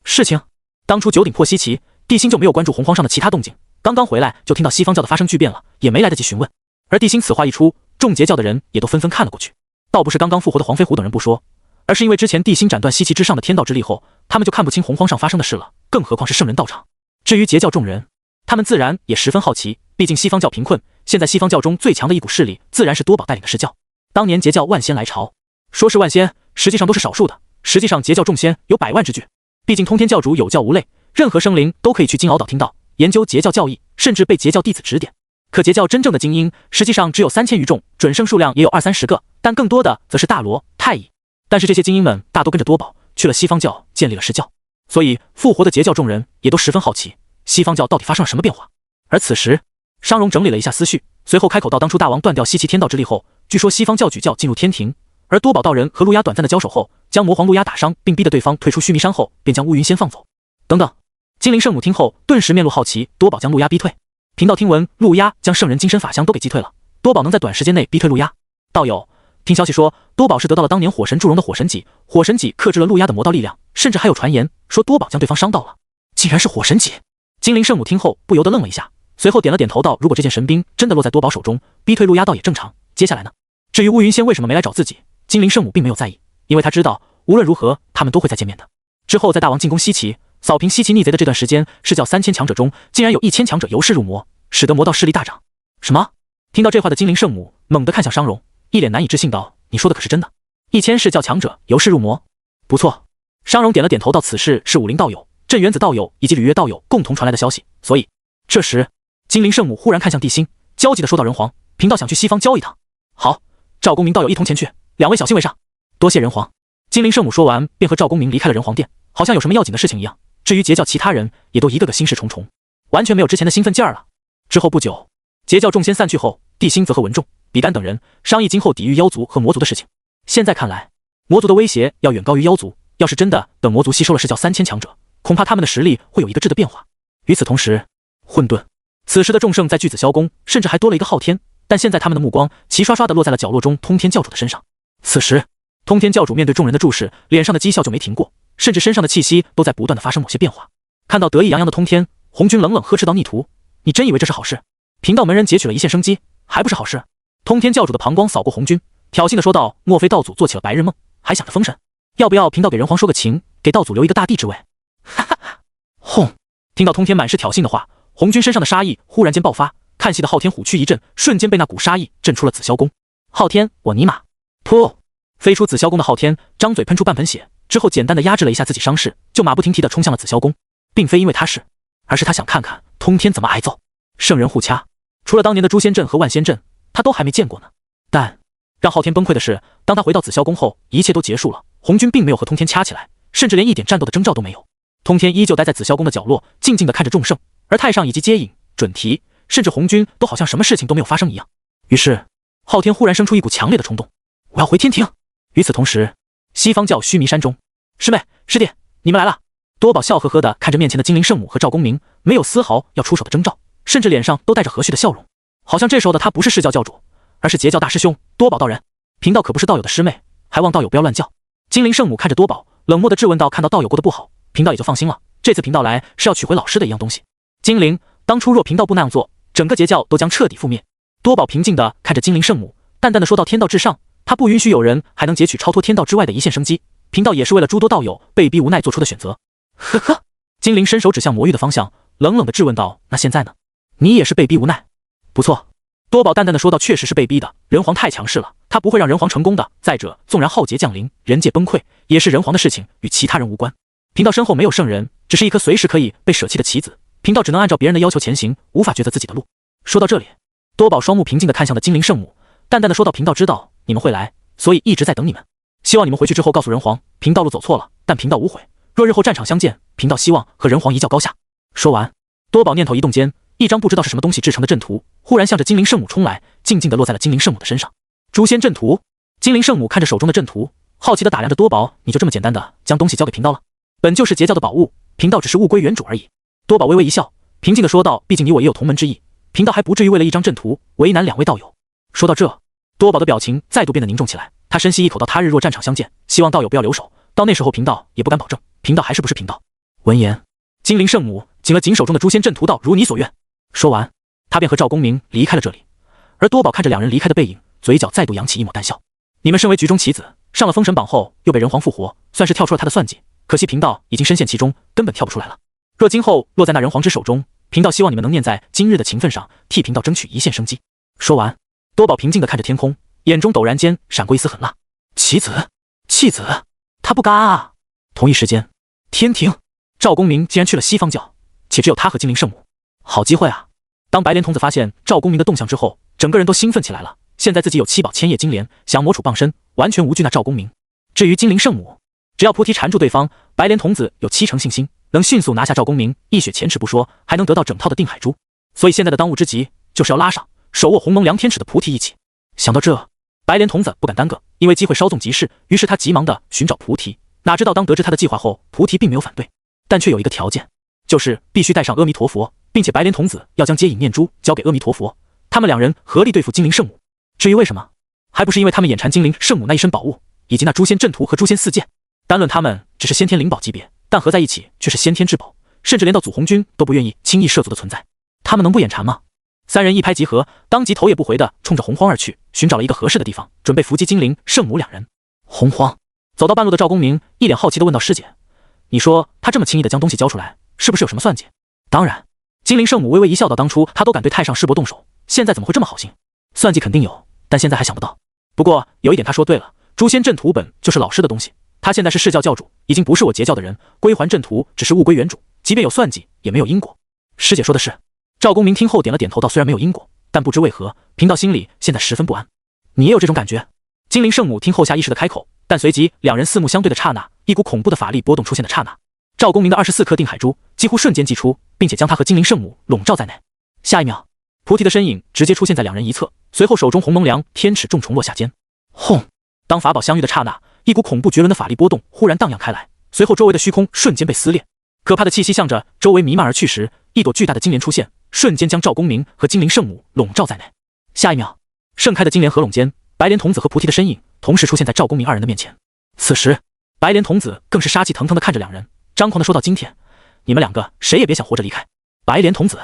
事情？当初九鼎破西岐，帝辛就没有关注洪荒上的其他动静，刚刚回来就听到西方教的发生巨变了，也没来得及询问。而帝辛此话一出，众截教的人也都纷纷看了过去，倒不是刚刚复活的黄飞虎等人不说，而是因为之前帝辛斩断西岐之上的天道之力后，他们就看不清洪荒上发生的事了，更何况是圣人道场。至于截教众人，他们自然也十分好奇，毕竟西方教贫困，现在西方教中最强的一股势力自然是多宝带领的释教。当年截教万仙来朝，说是万仙，实际上都是少数的，实际上截教众仙有100万之巨，毕竟通天教主有教无类，任何生灵都可以去金鳌岛听到，研究截教教义，甚至被截教弟子指点。可截教真正的精英实际上只有3000余众，准圣数量也有20-30个，但更多的则是大罗、太乙。但是这些精英们大都跟着多宝去了西方教，建立了释教，所以复活的截教众人也都十分好奇，西方教到底发生了什么变化。而此时，商容整理了一下思绪，随后开口道：当初大王断掉西岐天道之力后，据说西方教举教进入天庭，而多宝道人和陆压短暂的交手后，将魔皇陆压打伤，并逼得对方退出须弥山后，便将乌云仙放走。等等，金灵圣母听后顿时面露好奇，多宝将陆压逼退。贫道听闻陆压将圣人金身法相都给击退了，多宝能在短时间内逼退陆压？道友，听消息说多宝是得到了当年火神祝融的火神戟，火神戟克制了陆压的魔道力量，甚至还有传言说多宝将对方伤到了。竟然是火神戟！金灵圣母听后不由得愣了一下，随后点了点头道：如果这件神兵真的落在多宝手中，逼退陆压倒也正常。接下来呢？至于乌云仙为什么没来找自己，金灵圣母并没有在意，因为他知道无论如何他们都会再见面的。之后在大王进攻西岐，扫平西岐逆贼的这段时间，释教3000强者中竟然有1000强者由势入魔，使得魔道势力大涨。什么？听到这话的金灵圣母猛地看向商容，一脸难以置信道：你说的可是真的？1000释教强者由势入魔？不错。商容点了点头道：此事是武林道友、镇元子道友以及吕月道友共同传来的消息，所以这时金灵圣母忽然看向帝辛，焦急地说道：人皇，贫道想去西方教一趟。好，赵公明道友一同前去，两位小心为上。多谢人皇。金灵圣母说完便和赵公明离开了人皇殿，好像有什么要紧的事情一样。至于截教其他人也都一个个心事重重，完全没有之前的兴奋劲儿了。之后不久，截教众仙散去后，帝辛则和文仲、比干等人商议今后抵御妖族和魔族的事情。现在看来，魔族的威胁要远高于妖族，要是真的等魔族吸收了释教3000强者，恐怕他们的实力会有一个质的变化。与此同时，混沌此时的众圣在巨子霄宫，甚至还多了一个昊天，但现在他们的目光齐刷刷地落在了角落中通天教主的身上。此时，通天教主面对众人的注视，脸上的讥笑就没停过，甚至身上的气息都在不断地发生某些变化。看到得意洋洋的通天，红军冷冷呵斥道：逆徒，你真以为这是好事？贫道门人截取了一线生机，还不是好事？通天教主的膀胱扫过红军，挑衅地说道：莫非道祖做起了白日梦，还想着封神？要不要贫道给人皇说个情，给道祖留一个大帝之位？哈哈哈！轰！听到通天满是挑衅的话，红军身上的杀意忽然间爆发，看戏的昊天虎躯一震，瞬间被那股杀意震出了紫霄宫。昊天，我尼玛！噗！飞出紫霄宫的昊天张嘴喷出半盆血，之后简单的压制了一下自己伤势，就马不停蹄地冲向了紫霄宫，并非因为他是，而是他想看看通天怎么挨揍。圣人互掐，除了当年的诛仙阵和万仙阵，他都还没见过呢。但让昊天崩溃的是，当他回到紫霄宫后，一切都结束了，红军并没有和通天掐起来，甚至连一点战斗的征兆都没有。通天依旧待在紫霄宫的角落，静静地看着众圣，而太上以及接引、准提，甚至红军都好像什么事情都没有发生一样。于是，昊天忽然生出一股强烈的冲动，我要回天庭。与此同时，西方教须弥山中，师妹、师弟，你们来了。多宝笑呵呵地看着面前的金灵圣母和赵公明，没有丝毫要出手的征兆，甚至脸上都带着和煦的笑容，好像这时候的他不是释教教主，而是截教大师兄多宝道人。贫道可不是道友的师妹，还望道友不要乱叫。金灵圣母看着多宝，冷漠地质问道：看到道友过得不好，贫道也就放心了，这次贫道来是要取回老师的一样东西。金灵，当初若贫道不那样做，整个截教都将彻底覆灭。多宝平静地看着金灵圣母，淡淡地说道：天道至上，他不允许有人还能截取超脱天道之外的一线生机，贫道也是为了诸多道友被逼无奈做出的选择。呵呵，金灵伸手指向魔域的方向，冷冷地质问道：那现在呢？你也是被逼无奈？不错。多宝淡淡的说道：“确实是被逼的，人皇太强势了，他不会让人皇成功的。再者，纵然浩劫降临，人界崩溃，也是人皇的事情，与其他人无关。贫道身后没有圣人，只是一颗随时可以被舍弃的棋子，贫道只能按照别人的要求前行，无法抉择自己的路。”说到这里，多宝双目平静地看向了精灵圣母，淡淡的说道：“贫道知道你们会来，所以一直在等你们。希望你们回去之后告诉人皇，贫道路走错了，但贫道无悔。若日后战场相见，贫道希望和人皇一较高下。”说完，多宝念头一动间，一张不知道是什么东西制成的阵图忽然向着精灵圣母冲来，静静地落在了精灵圣母的身上。诛仙阵图。精灵圣母看着手中的阵图，好奇地打量着多宝：“你就这么简单的将东西交给贫道了？本就是截教的宝物，贫道只是物归原主而已。”多宝微微一笑，平静地说道：“毕竟你我也有同门之意，贫道还不至于为了一张阵图为难两位道友。”说到这，多宝的表情再度变得凝重起来。他深吸一口道：“他日若战场相见，希望道友不要留手。到那时候，贫道也不敢保证贫道还是不是贫道。”闻言，精灵圣母紧了紧手中的诛仙阵图道：“如你所愿。”说完，他便和赵公明离开了这里。而多宝看着两人离开的背影，嘴角再度扬起一抹淡笑。你们身为局中棋子，上了封神榜后又被人皇复活，算是跳出了他的算计。可惜贫道已经深陷其中，根本跳不出来了。若今后落在那人皇之手中，贫道希望你们能念在今日的情分上，替贫道争取一线生机。说完，多宝平静地看着天空，眼中陡然间闪过一丝狠辣。棋子，弃子，他不嘎啊！同一时间，天庭，赵公明竟然去了西方教，且只有他和精灵圣母。好机会啊！当白莲童子发现赵公明的动向之后，整个人都兴奋起来了。现在自己有七宝千叶金莲，想磨杵傍身，完全无惧那赵公明。至于精灵圣母，只要菩提缠住对方，白莲童子有70%信心能迅速拿下赵公明，一雪前耻不说，还能得到整套的定海珠。所以现在的当务之急就是要拉上手握鸿蒙2天尺的菩提一起。想到这，白莲童子不敢耽搁，因为机会稍纵即逝，于是他急忙的寻找菩提。哪知道当得知他的计划后，菩提并没有反对，但却有一个条件，就是必须带上阿弥陀佛，并且白莲童子要将接引念珠交给阿弥陀佛，他们两人合力对付精灵圣母。至于为什么，还不是因为他们眼馋精灵圣母那一身宝物，以及那诛仙阵图和诛仙四剑。单论他们只是先天灵宝级别，但合在一起却是先天至宝，甚至连到祖红军都不愿意轻易涉足的存在。他们能不眼馋吗？三人一拍即合，当即头也不回的冲着洪荒而去，寻找了一个合适的地方，准备伏击精灵圣母两人。洪荒走到半路的赵公明一脸好奇的问道：“师姐，你说他这么轻易的将东西交出来，是不是有什么算计？”当然，精灵圣母微微一笑道：“当初他都敢对太上师伯动手，现在怎么会这么好心？算计肯定有，但现在还想不到。不过有一点他说对了，诛仙阵图本就是老师的东西，他现在是弑教教主，已经不是我截教的人，归还阵图只是物归原主，即便有算计也没有因果。”师姐说的是。赵公明听后点了点头道：“虽然没有因果，但不知为何，贫道心里现在十分不安。你也有这种感觉？”精灵圣母听后下意识的开口，但随即两人四目相对的刹那，一股恐怖的法力波动出现的刹那，赵公明的24颗定海珠几乎瞬间祭出，并且将他和精灵圣母笼罩在内。下一秒，菩提的身影直接出现在两人一侧，随后手中鸿蒙2天尺重重落下间。轰！当法宝相遇的刹那，一股恐怖绝伦的法力波动忽然荡漾开来，随后周围的虚空瞬间被撕裂，可怕的气息向着周围弥漫而去时，一朵巨大的金莲出现，瞬间将赵公明和精灵圣母笼罩在内。下一秒，盛开的金莲合拢间，白莲童子和菩提的身影同时出现在赵公明二人的面前。此时，白莲童子更是杀气腾腾地看着两人，张狂地说道：“今天你们两个谁也别想活着离开。”白莲童子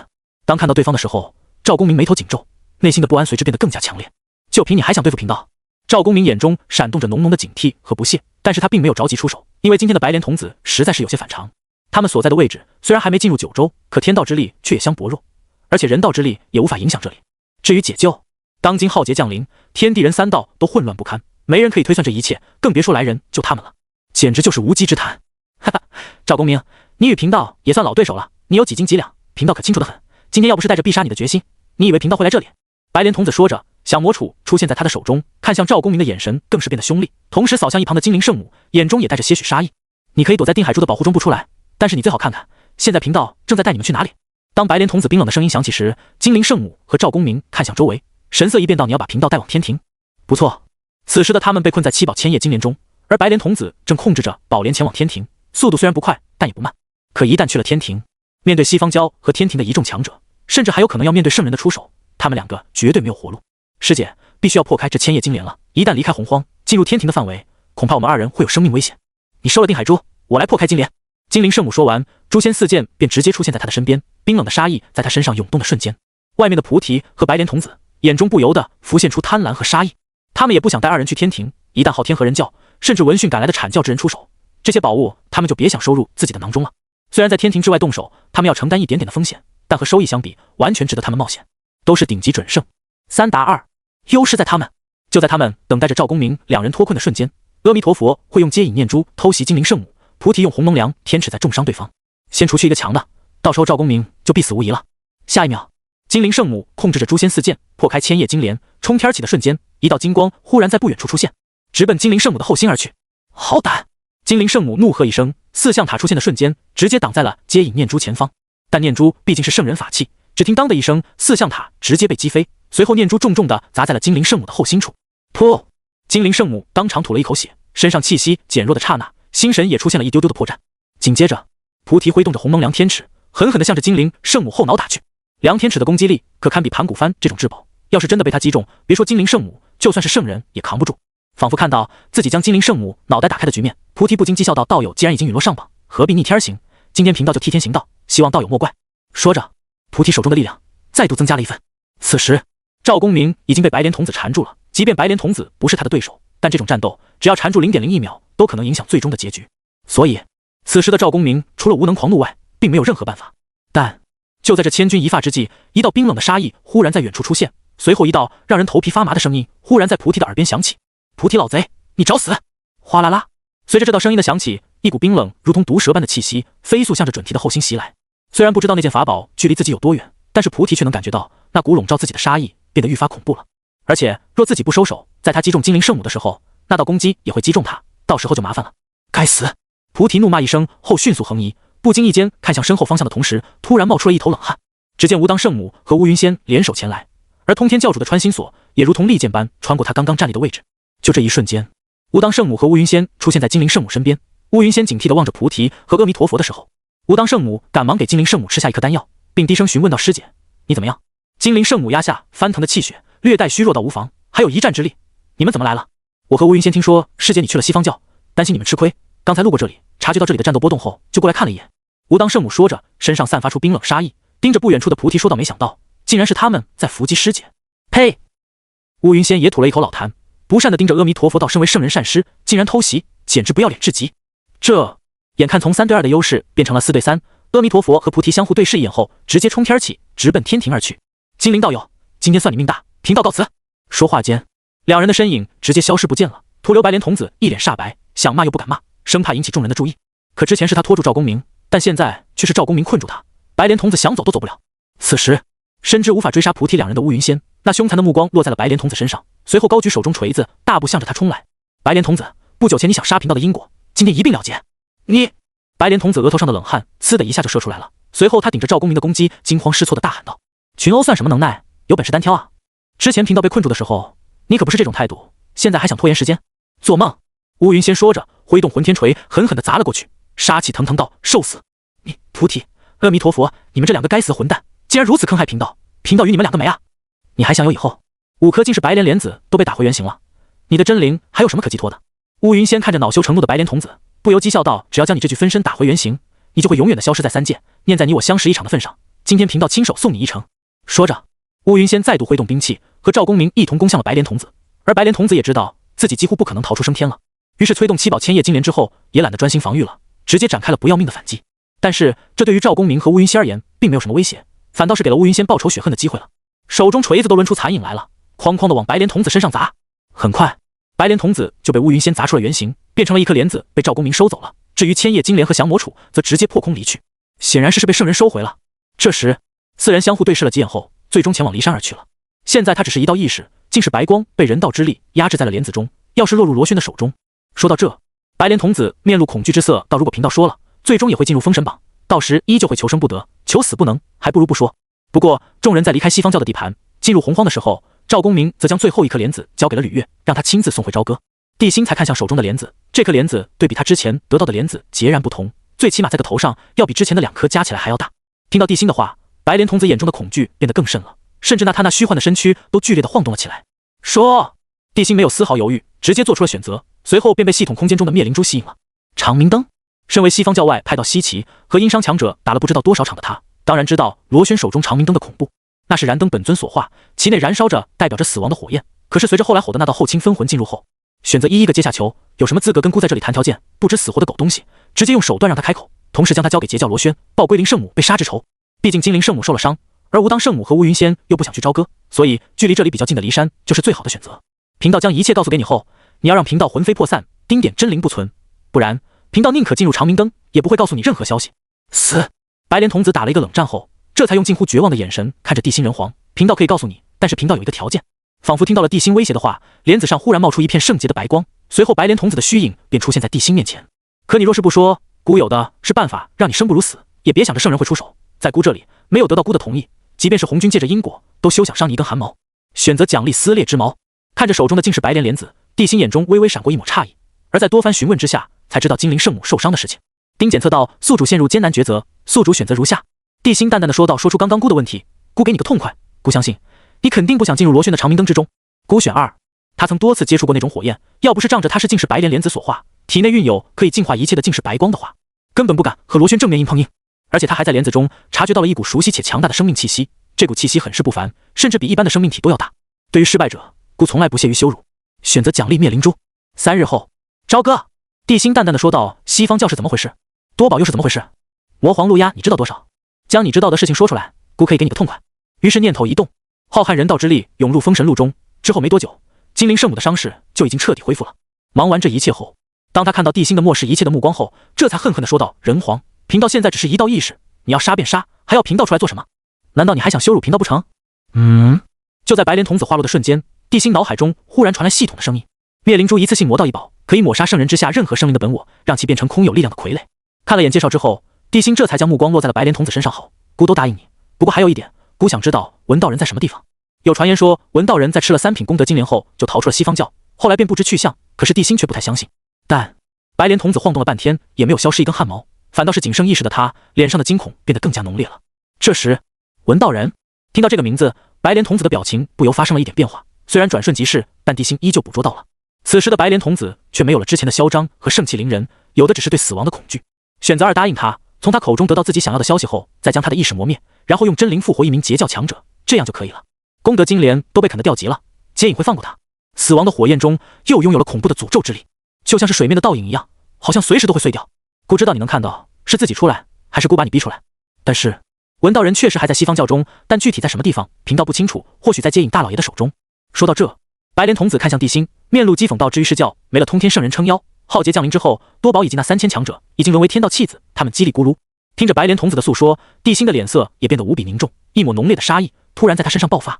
当看到对方的时候，赵公明眉头紧皱，内心的不安随之变得更加强烈。就凭你还想对付贫道？赵公明眼中闪动着浓浓的警惕和不屑，但是他并没有着急出手，因为今天的白莲童子实在是有些反常。他们所在的位置虽然还没进入九州，可天道之力却也相薄弱，而且人道之力也无法影响这里。至于解救，当今浩劫降临，天地人三道都混乱不堪，没人可以推算这一切，更别说来人救他们了，简直就是无稽之谈。哈哈，赵公明，你与贫道也算老对手了，你有几斤几两，贫道可清楚得很。今天要不是带着必杀你的决心，你以为贫道会来这里？白莲童子说着，小魔杵出现在他的手中，看向赵公明的眼神更是变得凶厉，同时扫向一旁的精灵圣母，眼中也带着些许杀意。你可以躲在定海珠的保护中不出来，但是你最好看看，现在贫道正在带你们去哪里。当白莲童子冰冷的声音响起时，精灵圣母和赵公明看向周围，神色一变道：“你要把贫道带往天庭？”不错，此时的他们被困在七宝千叶金莲中，而白莲童子正控制着宝莲前往天庭，速度虽然不快，但也不慢。可一旦去了天庭，面对西方教和天庭的一众强者，甚至还有可能要面对圣人的出手，他们两个绝对没有活路。师姐，必须要破开这千叶金莲了，一旦离开洪荒，进入天庭的范围，恐怕我们二人会有生命危险。你收了定海珠，我来破开金莲。精灵圣母说完，诛仙四剑便直接出现在他的身边，冰冷的杀意在他身上涌动的瞬间，外面的菩提和白莲童子眼中不由得浮现出贪婪和杀意。他们也不想带二人去天庭，一旦昊天和人教甚至闻讯赶来的阐教之人出手，这些宝物他们就别想收入自己的囊中了。虽然在天庭之外动手，他们要承担一点点的风险，但和收益相比，完全值得他们冒险，都是顶级准圣。3打2，优势在他们。就在他们等待着赵公明两人脱困的瞬间，阿弥陀佛会用接引念珠偷袭精灵圣母，菩提用鸿蒙梁天尺在重伤对方。先除去一个强的，到时候赵公明就必死无疑了。下一秒，精灵圣母控制着诛仙四剑破开千叶金莲，冲天起的瞬间，一道金光忽然在不远处出现，直奔精灵圣母的后心而去。好胆！精灵圣母怒喝一声，四象塔出现的瞬间，直接挡在了接引念珠前方。但念珠毕竟是圣人法器，只听当的一声，四象塔直接被击飞，随后念珠重重地砸在了精灵圣母的后心处。噗！精灵圣母当场吐了一口血，身上气息减弱的刹那，心神也出现了一丢丢的破绽。紧接着，菩提挥动着鸿蒙梁天尺，狠狠地向着精灵圣母后脑打去。梁天尺的攻击力可堪比盘古幡这种至宝，要是真的被他击中，别说精灵圣母，就算是圣人也扛不住。仿佛看到自己将精灵圣母脑袋打开的局面，菩提不禁讥笑道：“道友既然已经陨落上榜，何必逆天而行？今天贫道就替天行道，希望道友莫怪。”说着，菩提手中的力量再度增加了一份。此时，赵公明已经被白莲童子缠住了，即便白莲童子不是他的对手，但这种战斗只要缠住 0.01 秒，都可能影响最终的结局。所以，此时的赵公明除了无能狂怒外，并没有任何办法。但就在这千钧一发之际，一道冰冷的杀意忽然在远处出现，随后一道让人头皮发麻的声音忽然在菩提的耳边响起：“菩提老贼，你找死！”哗啦啦，随着这道声音的响起，一股冰冷如同毒蛇般的气息飞速向着准提的后心袭来。虽然不知道那件法宝距离自己有多远，但是菩提却能感觉到那股笼罩自己的杀意变得愈发恐怖了。而且若自己不收手，在他击中精灵圣母的时候，那道攻击也会击中他，到时候就麻烦了。该死！菩提怒骂一声后迅速横移，不经意间看向身后方向的同时，突然冒出了一头冷汗。只见吴当圣母和乌云仙联手前来，而通天教主的穿心锁也如同利剑般穿过他刚刚站立的位置。就这一瞬间，吴当圣母和乌云仙出现在精灵圣母身边。乌云仙警惕地望着菩提和阿弥陀佛的时候，吴当圣母赶忙给精灵圣母吃下一颗丹药，并低声询问道：“师姐，你怎么样？”精灵圣母压下翻腾的气血，略带虚弱到无妨，还有一战之力。你们怎么来了？我和乌云仙听说师姐你去了西方教，担心你们吃亏，刚才路过这里，察觉到这里的战斗波动后，就过来看了一眼。吴当圣母说着，身上散发出冰冷杀意，盯着不远处的菩提说道：“没想到，竟然是他们在伏击师姐。”呸！乌云仙也吐了一口老痰，不善地盯着阿弥陀佛道：“身为圣人善师，竟然偷袭，简直不要脸至极。”眼看从3对2的优势变成了4对3，阿弥陀佛和菩提相互对视一眼后，直接冲天起，直奔天庭而去。精灵道友，今天算你命大，贫道告辞。说话间，两人的身影直接消失不见了。徒留白莲童子一脸煞白，想骂又不敢骂，生怕引起众人的注意。可之前是他拖住赵公明，但现在却是赵公明困住他，白莲童子想走都走不了。此时，深知无法追杀菩提两人的乌云仙，那凶残的目光落在了白莲童子身上，随后高举手中锤子，大步向着他冲来。白莲童子，不久前你想杀贫道的因果，今天一并了结。你！白莲童子额头上的冷汗呲的一下就射出来了，随后他顶着赵公明的攻击，惊慌失措的大喊道：“群殴算什么能耐？有本事单挑啊！之前贫道被困住的时候，你可不是这种态度，现在还想拖延时间？做梦！”乌云仙说着，挥动混天锤，狠狠地砸了过去，杀气腾腾道：“受死！你菩提，阿弥陀佛，你们这两个该死的混蛋，竟然如此坑害贫道，贫道与你们两个没啊！你还想有以后？5颗竟是白莲莲子都被打回原形了，你的真灵还有什么可寄托的？”乌云仙看着恼羞成怒的白莲童子，不由讥笑道：“只要将你这具分身打回原形，你就会永远的消失在3界。念在你我相识一场的份上，今天贫道亲手送你一程。”说着，乌云仙再度挥动兵器，和赵公明一同攻向了白莲童子。而白莲童子也知道自己几乎不可能逃出升天了，于是催动7宝千叶金莲之后，也懒得专心防御了，直接展开了不要命的反击。但是这对于赵公明和乌云仙而言，并没有什么威胁，反倒是给了乌云仙报仇雪恨的机会了。手中锤子都抡出残影来了，哐哐的往白莲童子身上砸。很快，白莲童子就被乌云仙砸出了原形，变成了一颗莲子，被赵公明收走了。至于千叶金莲和降魔杵，则直接破空离去，显然是被圣人收回了。这时，4人相互对视了几眼后，最终前往骊山而去了。现在他只是一道意识，竟是白光被人道之力压制在了莲子中，要是落入罗轩的手中。说到这，白莲童子面露恐惧之色道：“如果贫道说了，最终也会进入封神榜，到时依旧会求生不得，求死不能，还不如不说。”不过众人在离开西方教的地盘，进入洪荒的时候，赵公明则将最后一颗莲子交给了吕月，让他亲自送回朝歌。地心才看向手中的莲子，这颗莲子对比他之前得到的莲子截然不同，最起码在个头上要比之前的2颗加起来还要大。听到地心的话，白莲童子眼中的恐惧变得更甚了，甚至他那虚幻的身躯都剧烈的晃动了起来。说，地心没有丝毫犹豫，直接做出了选择，随后便被系统空间中的灭灵珠吸引了。长明灯，身为西方教外派到西岐和殷商强者打了不知道多少场的他，当然知道罗轩手中长明灯的恐怖。那是燃灯本尊所化，其内燃烧着代表着死亡的火焰。可是随着后来火的那道后清分魂进入后，选择一一个阶下囚，有什么资格跟孤在这里谈条件？不知死活的狗东西，直接用手段让他开口，同时将他交给截教罗轩，报归灵圣母被杀之仇。毕竟精灵圣母受了伤，而吴当圣母和乌云仙又不想去朝歌，所以距离这里比较近的骊山就是最好的选择。贫道将一切告诉给你后，你要让贫道魂飞魄散，丁点真灵不存，不然贫道宁可进入长明灯，也不会告诉你任何消息。死！白莲童子打了一个冷战后，这才用近乎绝望的眼神看着地心人皇。贫道可以告诉你，但是贫道有一个条件。仿佛听到了地心威胁的话，莲子上忽然冒出一片圣洁的白光，随后白莲童子的虚影便出现在地心面前。可你若是不说，姑有的是办法让你生不如死，也别想着圣人会出手。在姑这里，没有得到姑的同意，即便是红军借着因果，都休想伤你一根汗毛。选择奖励撕裂之矛。看着手中的竟是白莲莲子，地心眼中微微闪过一抹诧异，而在多番询问之下，才知道精灵圣母受伤的事情。丁检测到宿主陷入艰难抉择，宿主选择如下。地心淡淡的说道，说出刚刚姑的问题，姑给你个痛快。姑相信你肯定不想进入螺旋的长明灯之中。姑选2。他曾多次接触过那种火焰，要不是仗着他是竟是白莲莲子所化，体内蕴有可以净化一切的竟是白光的话，根本不敢和螺旋正面硬碰硬。而且他还在莲子中察觉到了一股熟悉且强大的生命气息，这股气息很是不凡，甚至比一般的生命体都要大。对于失败者，姑从来不屑于羞辱。选择奖励灭灵珠。3日后，朝歌。地心淡淡的说道，西方教是怎么回事？多宝又是怎么回事？魔皇路鸦你知道多少？将你知道的事情说出来，姑可以给你个痛快。于是念头一动，浩瀚人道之力涌入封神路中，之后没多久，精灵圣母的伤势就已经彻底恢复了。忙完这一切后，当他看到地心的漠视一切的目光后，这才恨恨地说道，人皇，贫道现在只是一道意识，你要杀便杀，还要贫道出来做什么？难道你还想羞辱贫道不成？就在白莲童子话落的瞬间，地心脑海中忽然传来系统的声音，灭灵珠一次性魔道一宝，可以抹杀圣人之下任何生灵的本我，让其变成空有力量的傀儡。看了眼介绍之后，地心这才将目光落在了白莲童子身上。好，姑都答应你，不过还有一点，姑想知道文道人在什么地方。有传言说文道人在吃了3品功德金莲后就逃出了西方教，后来便不知去向，可是地心却不太相信。但白莲童子晃动了半天也没有消失一根汗毛，反倒是仅剩意识的他脸上的惊恐变得更加浓烈了。这时文道人听到这个名字，白莲童子的表情不由发生了一点变化，虽然转瞬即逝，但地心依旧捕捉到了。此时的白莲童子却没有了之前的嚣张和盛气凌人，有的只是对死亡的恐惧。选择2答应他，从他口中得到自己想要的消息后，再将他的意识磨灭，然后用真灵复活一名截教强者，这样就可以了。功德金莲都被啃得掉极了，接引会放过他？死亡的火焰中又拥有了恐怖的诅咒之力，就像是水面的倒影一样，好像随时都会碎掉。姑知道你能看到，是自己出来，还是姑把你逼出来？但是文道人确实还在西方教中，但具体在什么地方，贫道不清楚，或许在接引大老爷的手中。说到这，白莲童子看向地心，面露讥讽道，至于是教没了通天圣人撑腰，浩劫降临之后，多宝以及那3000强者已经沦为天道弃子，他们叽里咕噜。听着白莲童子的诉说，地心的脸色也变得无比凝重，一抹浓烈的杀意突然在他身上爆发。